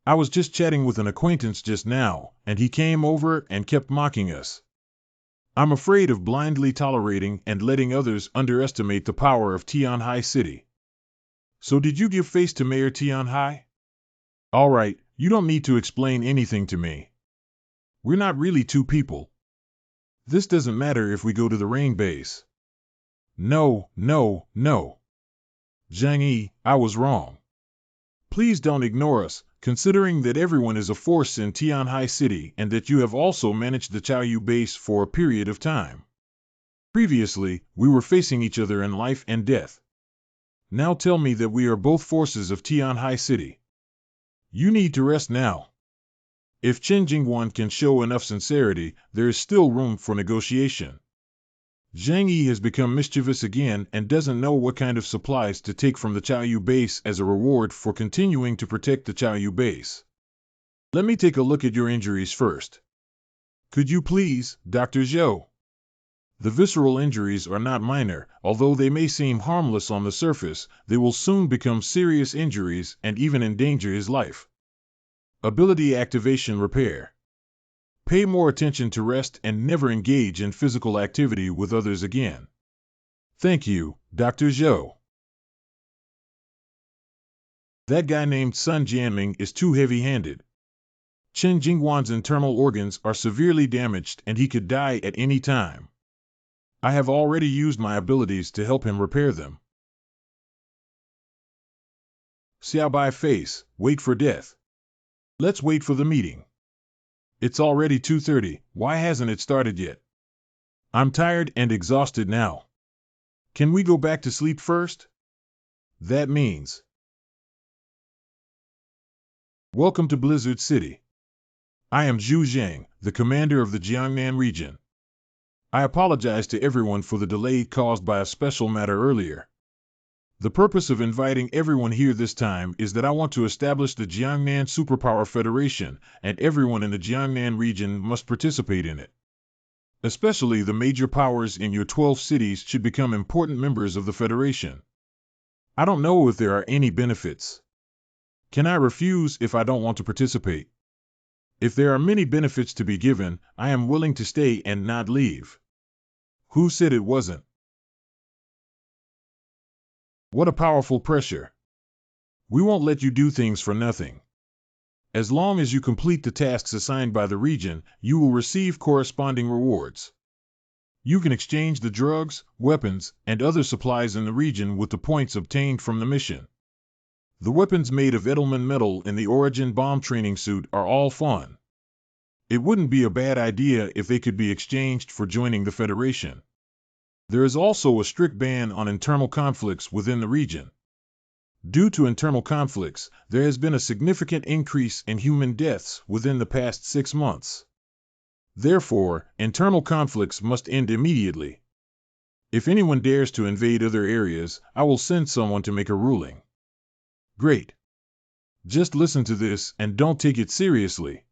I was just chatting with an acquaintance just now, and he came over and kept mocking us. I'm afraid of blindly tolerating and letting others underestimate the power of Tianhai City. So did you give face to Mayor Tianhai? All right, you don't need to explain anything to me. We're not really two people. This doesn't matter if we go to the rain base. No, no, no. Zhang Yi, I was wrong. Please don't ignore us, considering that everyone is a force in Tianhai City and that you have also managed the Chaoyu base for a period of time. Previously, we were facing each other in life and death. Now tell me that we are both forces of Tianhai City. You need to rest now. If Chen Jingwan can show enough sincerity, there is still room for negotiation. Zhang Yi has become mischievous again and doesn't know what kind of supplies to take from the Chaoyu base as a reward for continuing to protect the Chaoyu base. Let me take a look at your injuries first. Could you please, Dr. Zhou? The visceral injuries are not minor, although they may seem harmless on the surface, they will soon become serious injuries and even endanger his life. Ability activation repair. Pay more attention to rest and never engage in physical activity with others again. Thank you, Dr. Zhou. That guy named Sun Jianming is too heavy-handed. Chen Jingwan's internal organs are severely damaged and he could die at any time. I have already used my abilities to help him repair them. Xiaobai face, wait for death. Let's wait for the meeting. It's already 2:30, why hasn't it started yet? I'm tired and exhausted now. Can we go back to sleep first? That means. Welcome to Blizzard City. I am Zhu Zhang, the commander of the Jiangnan region. I apologize to everyone for the delay caused by a special matter earlier. The purpose of inviting everyone here this time is that I want to establish the Jiangnan Superpower Federation, and everyone in the Jiangnan region must participate in it. Especially the major powers in your 12 cities should become important members of the Federation. I don't know if there are any benefits. Can I refuse if I don't want to participate? If there are many benefits to be given, I am willing to stay and not leave. Who said it wasn't? What a powerful pressure. We won't let you do things for nothing. As long as you complete the tasks assigned by the region, you will receive corresponding rewards. You can exchange the drugs, weapons, and other supplies in the region with the points obtained from the mission. The weapons made of Edelman metal in the Origin bomb training suit are all fun. It wouldn't be a bad idea if they could be exchanged for joining the Federation. There is also a strict ban on internal conflicts within the region. Due to internal conflicts, there has been a significant increase in human deaths within the past 6 months. Therefore, internal conflicts must end immediately. If anyone dares to invade other areas, I will send someone to make a ruling. Great. Just listen to this and don't take it seriously.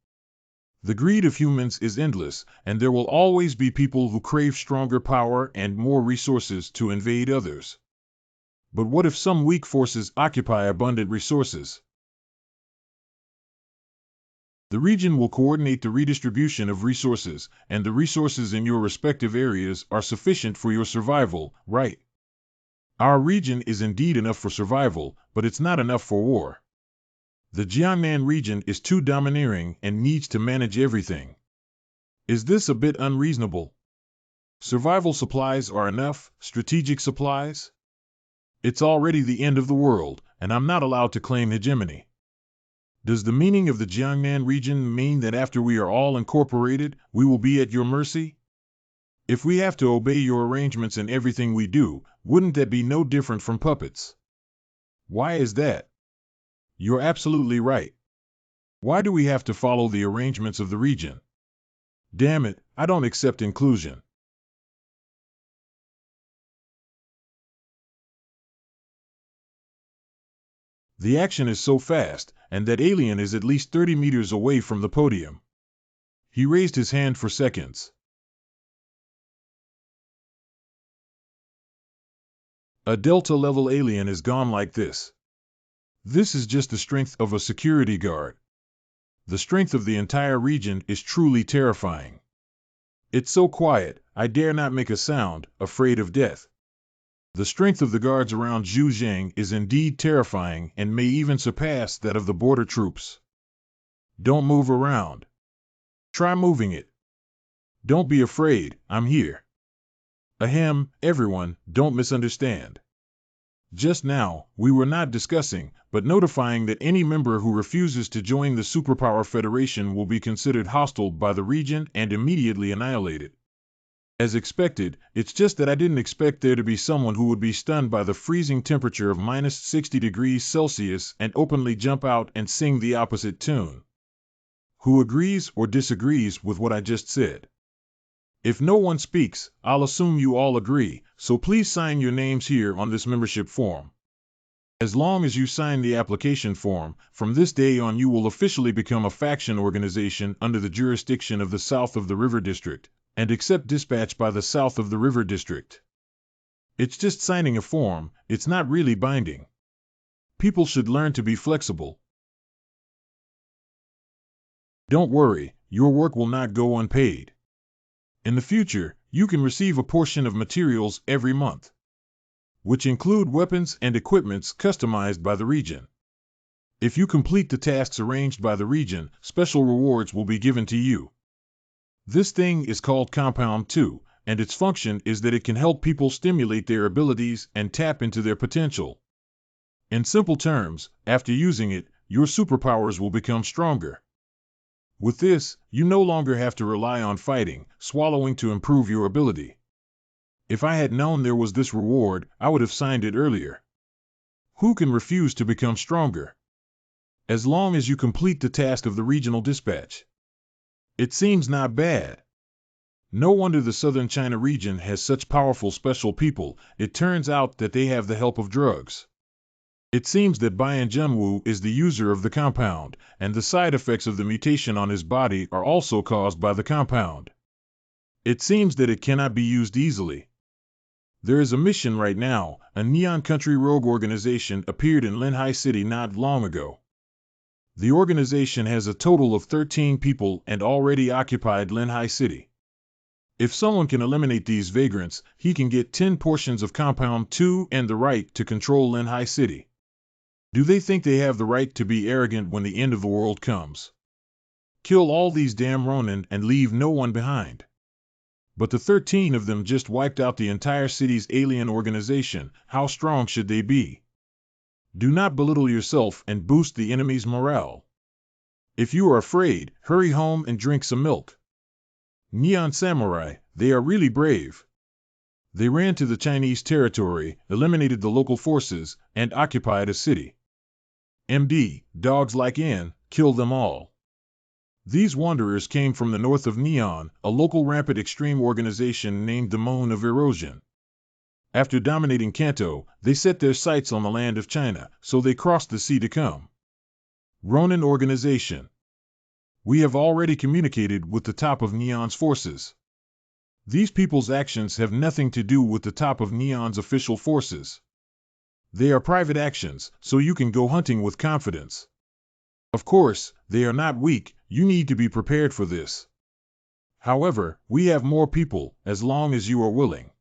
The greed of humans is endless, and there will always be people who crave stronger power and more resources to invade others. But what if some weak forces occupy abundant resources? The region will coordinate the redistribution of resources, and the resources in your respective areas are sufficient for your survival, right? Our region is indeed enough for survival, but it's not enough for war. The Jiangnan region is too domineering and needs to manage everything. Is this a bit unreasonable? Survival supplies are enough, strategic supplies? It's already the end of the world, and I'm not allowed to claim hegemony. Does the meaning of the Jiangnan region mean that after we are all incorporated, we will be at your mercy? If we have to obey your arrangements in everything we do, wouldn't that be no different from puppets? Why is that? You're absolutely right. Why do we have to follow the arrangements of the region? Damn it, I don't accept inclusion. The action is so fast, and that alien is at least 30 meters away from the podium. He raised his hand for seconds. A Delta-level alien is gone like this. This is just the strength of a security guard. The strength of the entire region is truly terrifying. It's so quiet, I dare not make a sound, afraid of death. The strength of the guards around Zhujiang is indeed terrifying and may even surpass that of the border troops. Don't move around. Try moving it. Don't be afraid, I'm here. Ahem, everyone, don't misunderstand. Just now, we were not discussing, but notifying that any member who refuses to join the Superpower Federation will be considered hostile by the region and immediately annihilated. As expected, it's just that I didn't expect there to be someone who would be stunned by the freezing temperature of minus 60 degrees Celsius and openly jump out and sing the opposite tune. Who agrees or disagrees with what I just said? If no one speaks, I'll assume you all agree, so please sign your names here on this membership form. As long as you sign the application form, from this day on you will officially become a faction organization under the jurisdiction of the South of the River District, and accept dispatch by the South of the River District. It's just signing a form, it's not really binding. People should learn to be flexible. Don't worry, your work will not go unpaid. In the future, you can receive a portion of materials every month, which include weapons and equipments customized by the region. If you complete the tasks arranged by the region, special rewards will be given to you. This thing is called Compound 2, and its function is that it can help people stimulate their abilities and tap into their potential. In simple terms, after using it, your superpowers will become stronger. With this, you no longer have to rely on fighting, swallowing to improve your ability. If I had known there was this reward, I would have signed it earlier. Who can refuse to become stronger? As long as you complete the task of the regional dispatch. It seems not bad. No wonder the southern China region has such powerful special people. It turns out that they have the help of drugs. It seems that Bian Junwu is the user of the compound, and the side effects of the mutation on his body are also caused by the compound. It seems that it cannot be used easily. There is a mission right now. A Neon Country rogue organization appeared in Linhai City not long ago. The organization has a total of 13 people and already occupied Linhai City. If someone can eliminate these vagrants, he can get 10 portions of Compound 2 and the right to control Linhai City. Do they think they have the right to be arrogant when the end of the world comes? Kill all these damn Ronin and leave no one behind. But the 13 of them just wiped out the entire city's alien organization. How strong should they be? Do not belittle yourself and boost the enemy's morale. If you are afraid, hurry home and drink some milk. Neon Samurai, they are really brave. They ran to the Chinese territory, eliminated the local forces, and occupied a city. MD, dogs like N, kill them all. These wanderers came from the north of Neon, a local rampant extreme organization named the Moon of Erosion. After dominating Kanto, they set their sights on the land of China, so they crossed the sea to come. Ronin Organization. We have already communicated with the top of Neon's forces. These people's actions have nothing to do with the top of Neon's official forces. They are private actions, so you can go hunting with confidence. Of course, they are not weak, you need to be prepared for this. However, we have more people, as long as you are willing.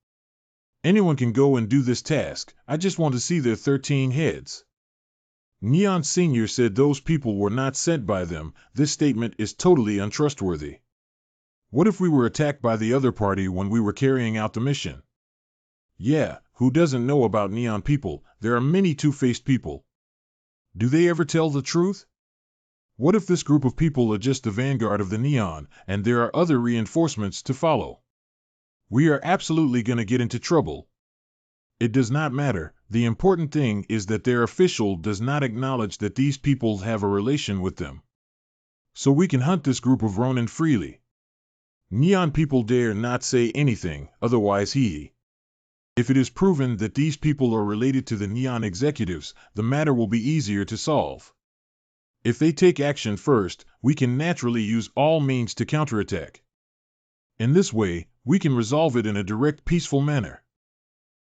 Anyone can go and do this task, I just want to see their 13 heads. Neon Sr. said those people were not sent by them. This statement is totally untrustworthy. What if we were attacked by the other party when we were carrying out the mission? Yeah, who doesn't know about Neon people? There are many two-faced people. Do they ever tell the truth? What if this group of people are just the vanguard of the Neon, and there are other reinforcements to follow? We are absolutely going to get into trouble. It does not matter. The important thing is that their official does not acknowledge that these people have a relation with them. So we can hunt this group of Ronin freely. Neon people dare not say anything, otherwise If it is proven that these people are related to the Neon executives, the matter will be easier to solve. If they take action first, we can naturally use all means to counterattack. In this way, we can resolve it in a direct, peaceful manner.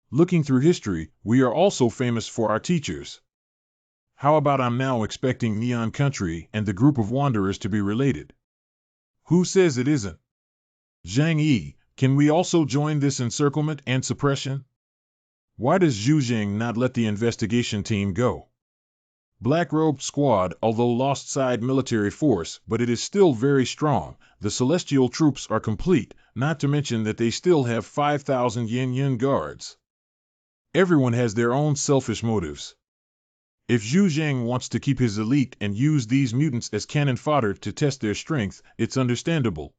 Looking through history, we are also famous for our teachers. How about I'm now expecting Neon Country and the group of wanderers to be related? Who says it isn't? Zhang Yi, can we also join this encirclement and suppression? Why does Zhu Jing not let the investigation team go? Black Robe Squad, although lost side military force, but it is still very strong. The celestial troops are complete, not to mention that they still have 5,000 Yin guards. Everyone has their own selfish motives. If Zhu Jing wants to keep his elite and use these mutants as cannon fodder to test their strength, it's understandable.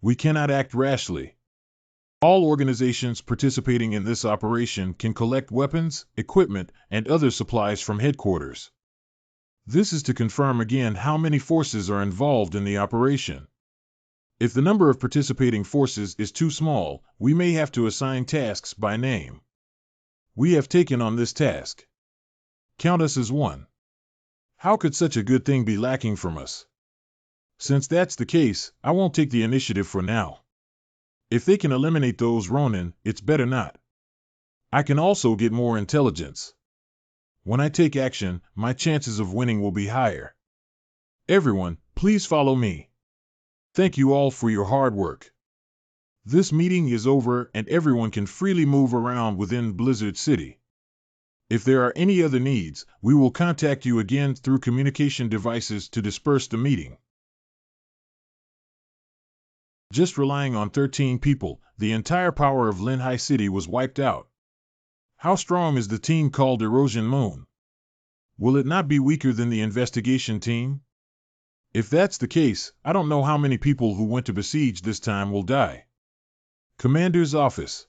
We cannot act rashly. All organizations participating in this operation can collect weapons, equipment, and other supplies from headquarters. This is to confirm again how many forces are involved in the operation. If the number of participating forces is too small, we may have to assign tasks by name. We have taken on this task. Count us as one. How could such a good thing be lacking from us? Since that's the case, I won't take the initiative for now. If they can eliminate those Ronin, it's better not. I can also get more intelligence. When I take action, my chances of winning will be higher. Everyone, please follow me. Thank you all for your hard work. This meeting is over and everyone can freely move around within Blizzard City. If there are any other needs, we will contact you again through communication devices to disperse the meeting. Just relying on 13 people, the entire power of Linhai City was wiped out. How strong is the team called Erosion Moon? Will it not be weaker than the investigation team? If that's the case, I don't know how many people who went to besiege this time will die. Commander's Office.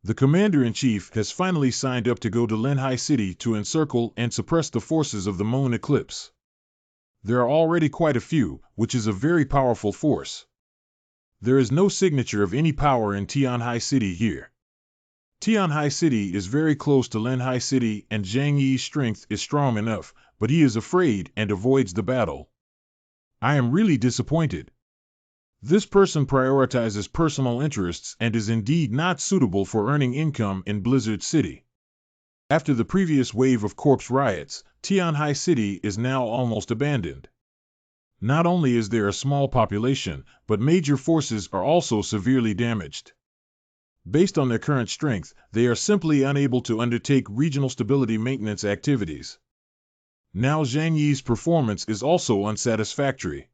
The Commander-in-Chief has finally signed up to go to Linhai City to encircle and suppress the forces of the moon eclipse. There are already quite a few, which is a very powerful force. There is no signature of any power in Tianhai City here. Tianhai City is very close to Linhai City and Zhang Yi's strength is strong enough, but he is afraid and avoids the battle. I am really disappointed. This person prioritizes personal interests and is indeed not suitable for earning income in Blizzard City. After the previous wave of corpse riots, Tianhai City is now almost abandoned. Not only is there a small population, but major forces are also severely damaged. Based on their current strength, they are simply unable to undertake regional stability maintenance activities. Now Zhang Yi's performance is also unsatisfactory.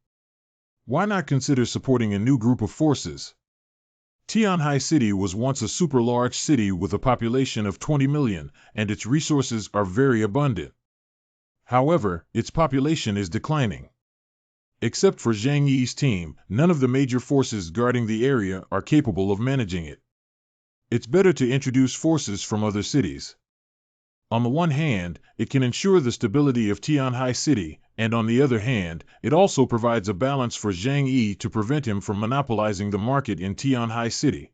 Why not consider supporting a new group of forces? Tianhai City was once a super large city with a population of 20 million, and its resources are very abundant. However, its population is declining. Except for Zhang Yi's team, none of the major forces guarding the area are capable of managing it. It's better to introduce forces from other cities. On the one hand, it can ensure the stability of Tianhai City, and on the other hand, it also provides a balance for Zhang Yi to prevent him from monopolizing the market in Tianhai City.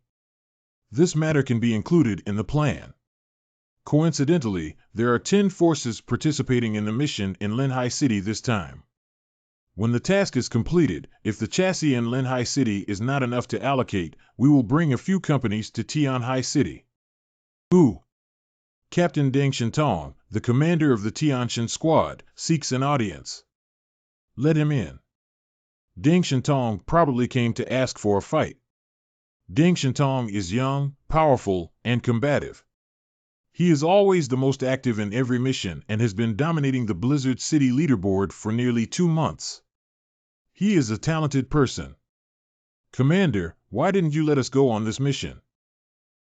This matter can be included in the plan. Coincidentally, there are 10 forces participating in the mission in Linhai City this time. When the task is completed, if the chassis in Linhai City is not enough to allocate, we will bring a few companies to Tianhai City. Who? Captain Deng Shintong, the commander of the Tianshan squad, seeks an audience. Let him in. Deng Shintong probably came to ask for a fight. Deng Shintong is young, powerful, and combative. He is always the most active in every mission and has been dominating the Blizzard City leaderboard for nearly 2 months. He is a talented person. Commander, why didn't you let us go on this mission?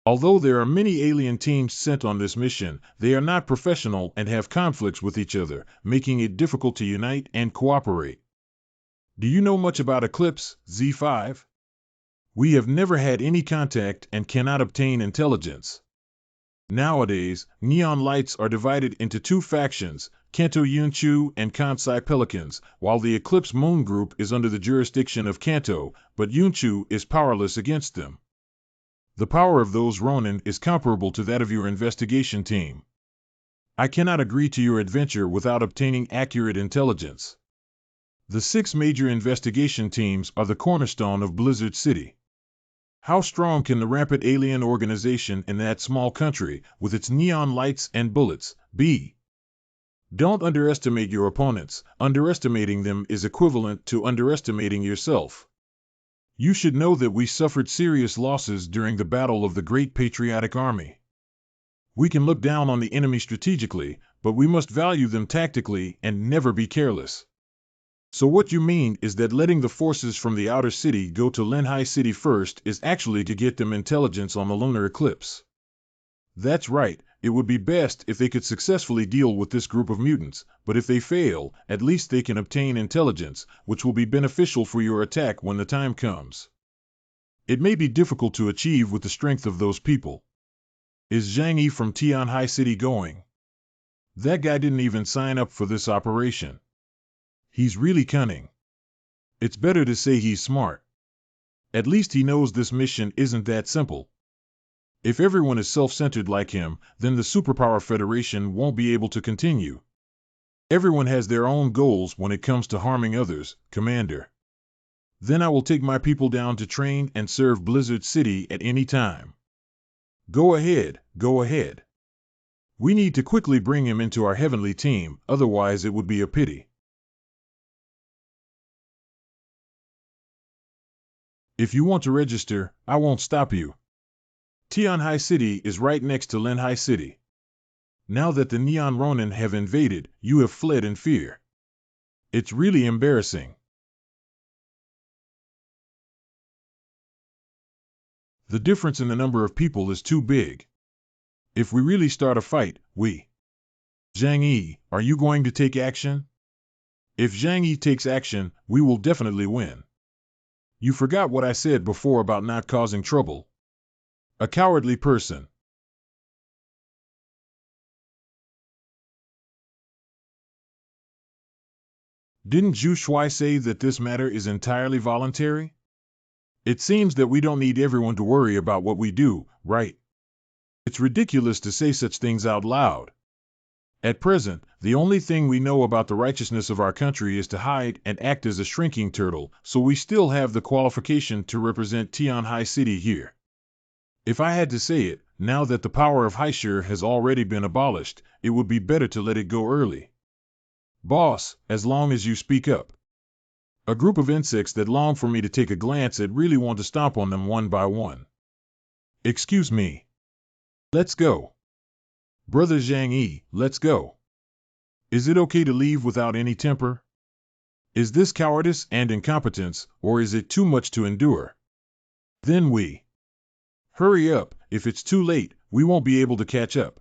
Although there are many alien teams sent on this mission, they are not professional and have conflicts with each other, making it difficult to unite and cooperate. Do you know much about Eclipse, Z5? We have never had any contact and cannot obtain intelligence. Nowadays, Neon Lights are divided into 2 factions, Kanto Yunchu and Kansai Pelicans, while the Eclipse Moon Group is under the jurisdiction of Kanto, but Yunchu is powerless against them. The power of those Ronin is comparable to that of your investigation team. I cannot agree to your adventure without obtaining accurate intelligence. The 6 major investigation teams are the cornerstone of Blizzard City. How strong can the rampant alien organization in that small country, with its neon lights and bullets, be? Don't underestimate your opponents. Underestimating them is equivalent to underestimating yourself. You should know that we suffered serious losses during the Battle of the Great Patriotic Army. We can look down on the enemy strategically, but we must value them tactically and never be careless. So what you mean is that letting the forces from the outer city go to Lenhai City first is actually to get them intelligence on the lunar eclipse. That's right, it would be best if they could successfully deal with this group of mutants, but if they fail, at least they can obtain intelligence, which will be beneficial for your attack when the time comes. It may be difficult to achieve with the strength of those people. Is Zhang Yi from Tianhai City going? That guy didn't even sign up for this operation. He's really cunning. It's better to say he's smart. At least he knows this mission isn't that simple. If everyone is self-centered like him, then the Superpower Federation won't be able to continue. Everyone has their own goals when it comes to harming others, Commander. Then I will take my people down to train and serve Blizzard City at any time. Go ahead, go ahead. We need to quickly bring him into our heavenly team, otherwise it would be a pity. If you want to register, I won't stop you. Tianhai City is right next to Lenhai City. Now that the Neon Ronin have invaded, you have fled in fear. It's really embarrassing. The difference in the number of people is too big. If we really start a fight, Zhang Yi, are you going to take action? If Zhang Yi takes action, we will definitely win. You forgot what I said before about not causing trouble. A cowardly person. Didn't Zhu Shuai say that this matter is entirely voluntary? It seems that we don't need everyone to worry about what we do, right? It's ridiculous to say such things out loud. At present, the only thing we know about the righteousness of our country is to hide and act as a shrinking turtle, so we still have the qualification to represent Tianhai City here. If I had to say it, now that the power of Haishir has already been abolished, it would be better to let it go early. Boss, as long as you speak up. A group of insects that long for me to take a glance at really want to stomp on them one by one. Excuse me. Let's go. Brother Zhang Yi, let's go. Is it okay to leave without any temper? Is this cowardice and incompetence, or is it too much to endure? Then hurry up, if it's too late, we won't be able to catch up.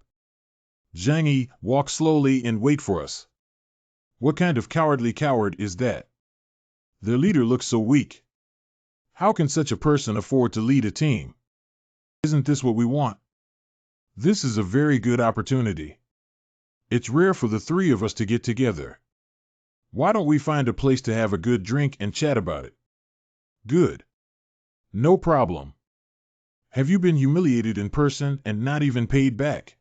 Zhang Yi, walk slowly and wait for us. What kind of cowardly coward is that? Their leader looks so weak. How can such a person afford to lead a team? Isn't this what we want? This is a very good opportunity. It's rare for the three of us to get together. Why don't we find a place to have a good drink and chat about it? Good. No problem. Have you been humiliated in person and not even paid back?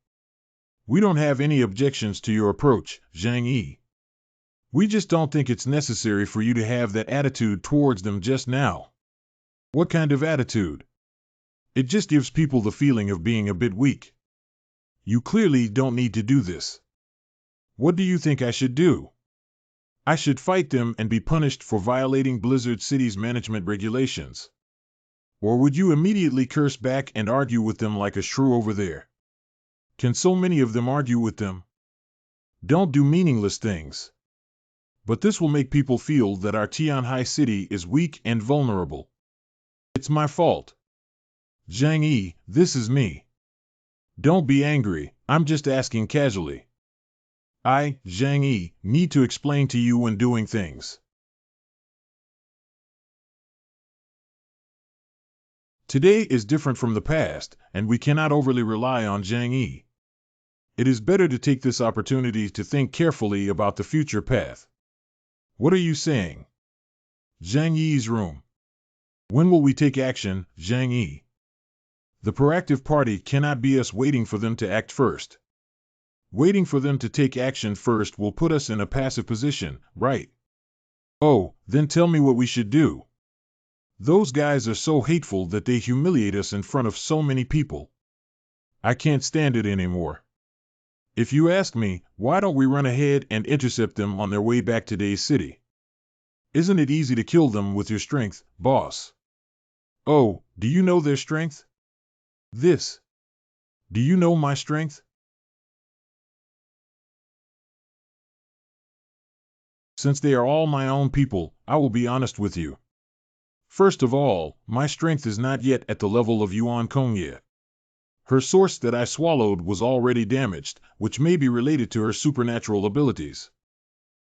We don't have any objections to your approach, Zhang Yi. We just don't think it's necessary for you to have that attitude towards them just now. What kind of attitude? It just gives people the feeling of being a bit weak. You clearly don't need to do this. What do you think I should do? I should fight them and be punished for violating Blizzard City's management regulations. Or would you immediately curse back and argue with them like a shrew over there? Can so many of them argue with them? Don't do meaningless things. But this will make people feel that our Tianhai City is weak and vulnerable. It's my fault. Zhang Yi, this is me. Don't be angry, I'm just asking casually. I, Zhang Yi, need to explain to you when doing things. Today is different from the past, and we cannot overly rely on Zhang Yi. It is better to take this opportunity to think carefully about the future path. What are you saying? Zhang Yi's room. When will we take action, Zhang Yi? The proactive party cannot be us waiting for them to act first. Waiting for them to take action first will put us in a passive position, right? Oh, then tell me what we should do. Those guys are so hateful that they humiliate us in front of so many people. I can't stand it anymore. If you ask me, why don't we run ahead and intercept them on their way back to Day's city? Isn't it easy to kill them with your strength, boss? Oh, do you know their strength? This. Do you know my strength? Since they are all my own people, I will be honest with you. First of all, my strength is not yet at the level of Yuan Kongye. Her source that I swallowed was already damaged, which may be related to her supernatural abilities.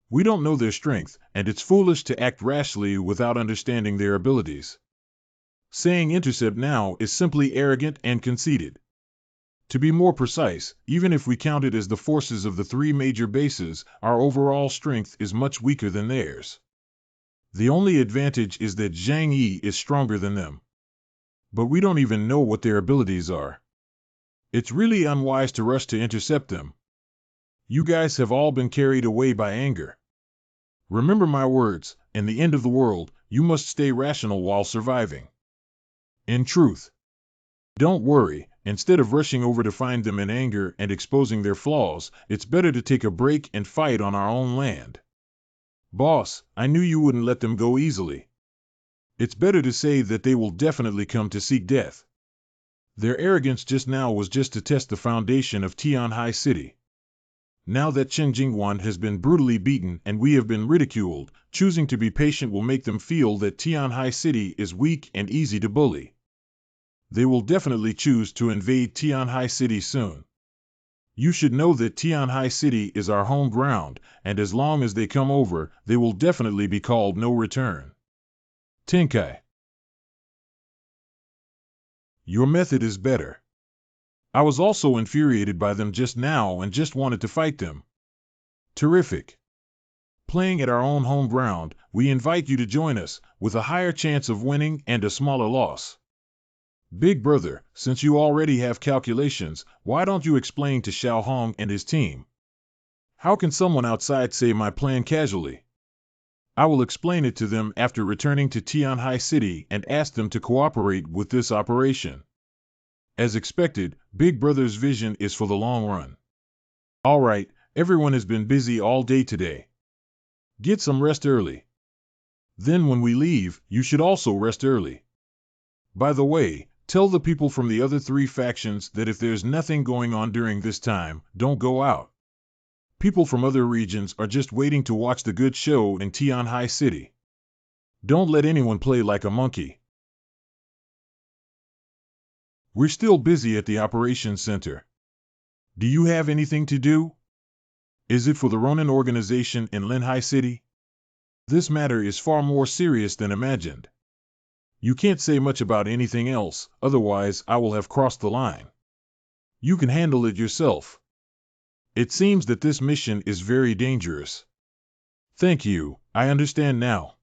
We don't know their strength, and it's foolish to act rashly without understanding their abilities. Saying intercept now is simply arrogant and conceited. To be more precise, even if we count it as the forces of the three major bases, our overall strength is much weaker than theirs. The only advantage is that Zhang Yi is stronger than them. But we don't even know what their abilities are. It's really unwise to rush to intercept them. You guys have all been carried away by anger. Remember my words, in the end of the world, you must stay rational while surviving. In truth. Don't worry, instead of rushing over to find them in anger and exposing their flaws, it's better to take a break and fight on our own land. Boss, I knew you wouldn't let them go easily. It's better to say that they will definitely come to seek death. Their arrogance just now was just to test the foundation of Tianhai City. Now that Chen Jingwan has been brutally beaten and we have been ridiculed, choosing to be patient will make them feel that Tianhai City is weak and easy to bully. They will definitely choose to invade Tianhai City soon. You should know that Tianhai City is our home ground, and as long as they come over, they will definitely be called no return. Tenkai. Your method is better. I was also infuriated by them just now and just wanted to fight them. Terrific. Playing at our own home ground, we invite you to join us, with a higher chance of winning and a smaller loss. Big brother, since you already have calculations, why don't you explain to Xiao Hong and his team? How can someone outside say my plan casually? I will explain it to them after returning to Tianhai City and ask them to cooperate with this operation. As expected, Big Brother's vision is for the long run. All right, everyone has been busy all day today. Get some rest early. Then when we leave, you should also rest early. By the way, tell the people from the other three factions that if there's nothing going on during this time, don't go out. People from other regions are just waiting to watch the good show in Tianhai City. Don't let anyone play like a monkey. We're still busy at the operations center. Do you have anything to do? Is it for the Ronin organization in Linhai City? This matter is far more serious than imagined. You can't say much about anything else, otherwise I will have crossed the line. You can handle it yourself. It seems that this mission is very dangerous. Thank you, I understand now.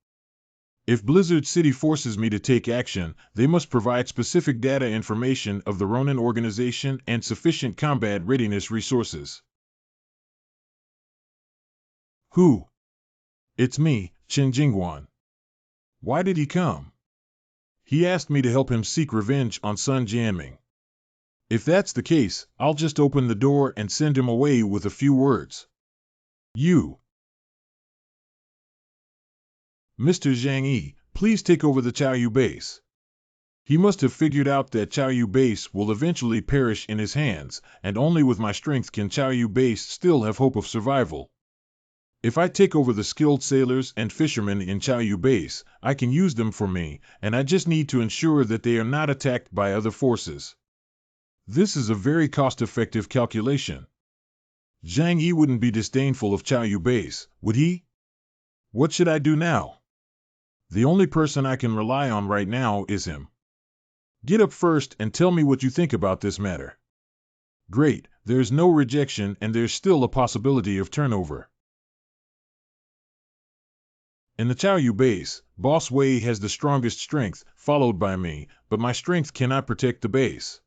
If Blizzard City forces me to take action, they must provide specific data information of the Ronin organization and sufficient combat readiness resources. Who? It's me, Chen Jingwan. Why did he come? He asked me to help him seek revenge on Sun Jianming. If that's the case, I'll just open the door and send him away with a few words. You. Mr. Zhang Yi, please take over the Chaoyu base. He must have figured out that Chaoyu base will eventually perish in his hands, and only with my strength can Chaoyu base still have hope of survival. If I take over the skilled sailors and fishermen in Chaoyu base, I can use them for me, and I just need to ensure that they are not attacked by other forces. This is a very cost-effective calculation. Zhang Yi wouldn't be disdainful of Chaoyu base, would he? What should I do now? The only person I can rely on right now is him. Get up first and tell me what you think about this matter. Great, there's no rejection and there's still a possibility of turnover. In the Chaoyu base, Boss Wei has the strongest strength, followed by me, but my strength cannot protect the base.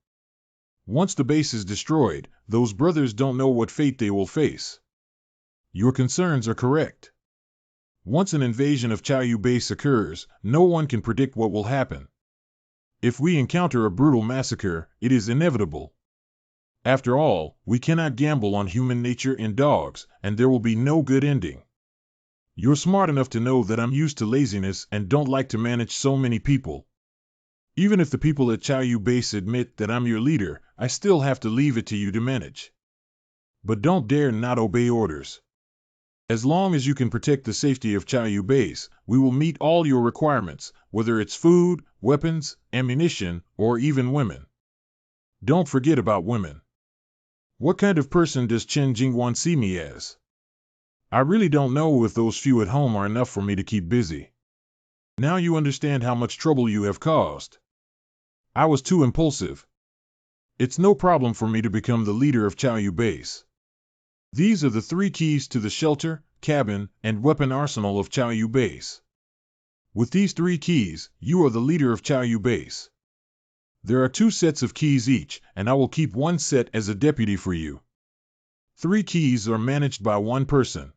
Once the base is destroyed, those brothers don't know what fate they will face. Your concerns are correct. Once an invasion of Chaoyu base occurs, no one can predict what will happen. If we encounter a brutal massacre, it is inevitable. After all, we cannot gamble on human nature and dogs, and there will be no good ending. You're smart enough to know that I'm used to laziness and don't like to manage so many people. Even if the people at Qiaoyu Base admit that I'm your leader, I still have to leave it to you to manage. But don't dare not obey orders. As long as you can protect the safety of Qiaoyu Base, we will meet all your requirements, whether it's food, weapons, ammunition, or even women. Don't forget about women. What kind of person does Chen Jingwan see me as? I really don't know if those few at home are enough for me to keep busy. Now you understand how much trouble you have caused. I was too impulsive. It's no problem for me to become the leader of Qiaoyu Base. These are the 3 keys to the shelter, cabin, and weapon arsenal of Qiaoyu Base. With these 3 keys, you are the leader of Qiaoyu Base. There are 2 sets of keys each, and I will keep 1 set as a deputy for you. 3 keys are managed by 1 person.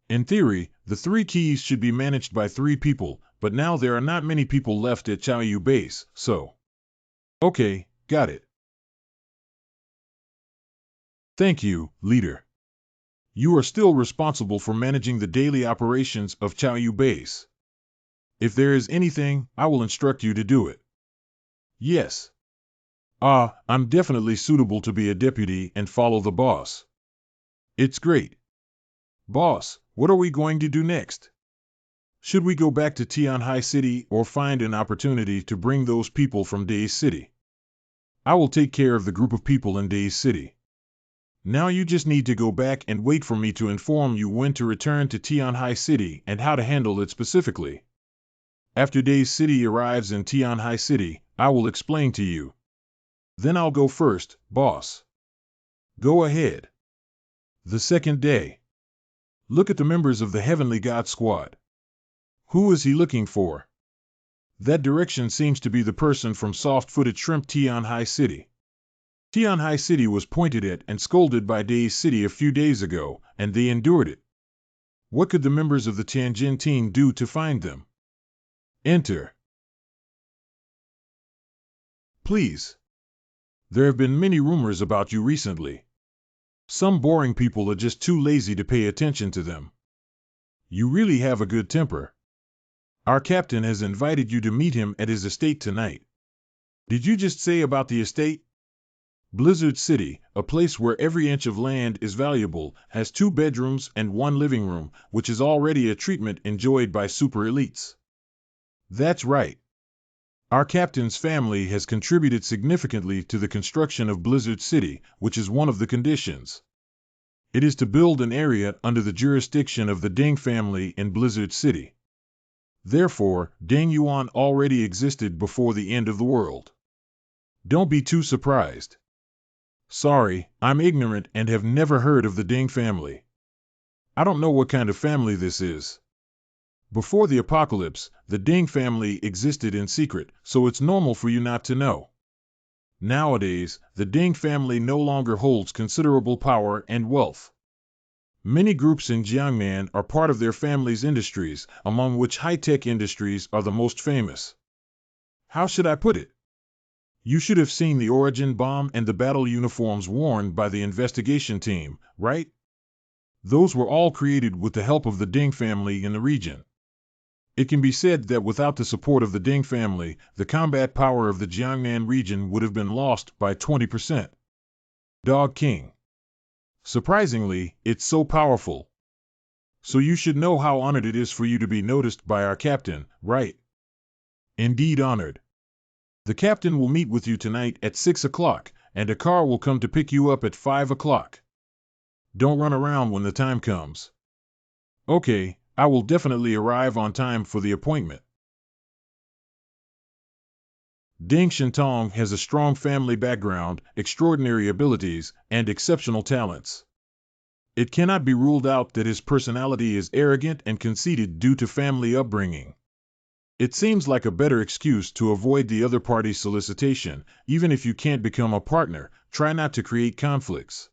In theory, the 3 keys should be managed by 3 people, but now there are not many people left at Qiaoyu Base, so... Okay, got it. Thank you, leader. You are still responsible for managing the daily operations of Qiaoyu Base. If there is anything, I will instruct you to do it. Yes. I'm definitely suitable to be a deputy and follow the boss. It's great. Boss, what are we going to do next? Should we go back to Tianhai City or find an opportunity to bring those people from Days City? I will take care of the group of people in Days City. Now you just need to go back and wait for me to inform you when to return to Tianhai City and how to handle it specifically. After Days City arrives in Tianhai City, I will explain to you. Then I'll go first, boss. Go ahead. The second day. Look at the members of the Heavenly God Squad. Who is he looking for? That direction seems to be the person from Soft-Footed Shrimp Tianhai City. Tianhai City was pointed at and scolded by Days City a few days ago, and they endured it. What could the members of the Tianjin team do to find them? Enter. Please. There have been many rumors about you recently. Some boring people are just too lazy to pay attention to them. You really have a good temper. Our captain has invited you to meet him at his estate tonight. Did you just say about the estate? Blizzard City, a place where every inch of land is valuable, has 2 bedrooms and 1 living room, which is already a treatment enjoyed by super elites. That's right. Our captain's family has contributed significantly to the construction of Blizzard City, which is one of the conditions. It is to build an area under the jurisdiction of the Deng family in Blizzard City. Therefore, Deng Yuan already existed before the end of the world. Don't be too surprised. Sorry, I'm ignorant and have never heard of the Deng family. I don't know what kind of family this is. Before the apocalypse, the Deng family existed in secret, so it's normal for you not to know. Nowadays, the Deng family no longer holds considerable power and wealth. Many groups in Jiangnan are part of their family's industries, among which high-tech industries are the most famous. How should I put it? You should have seen the origin bomb and the battle uniforms worn by the investigation team, right? Those were all created with the help of the Deng family in the region. It can be said that without the support of the Deng family, the combat power of the Jiangnan region would have been lost by 20%. Dog King. Surprisingly, it's so powerful. So you should know how honored it is for you to be noticed by our captain, right? Indeed honored. The captain will meet with you tonight at 6 o'clock, and a car will come to pick you up at 5 o'clock. Don't run around when the time comes. Okay, I will definitely arrive on time for the appointment. Deng Shintong has a strong family background, extraordinary abilities, and exceptional talents. It cannot be ruled out that his personality is arrogant and conceited due to family upbringing. It seems like a better excuse to avoid the other party's solicitation. Even if you can't become a partner, try not to create conflicts.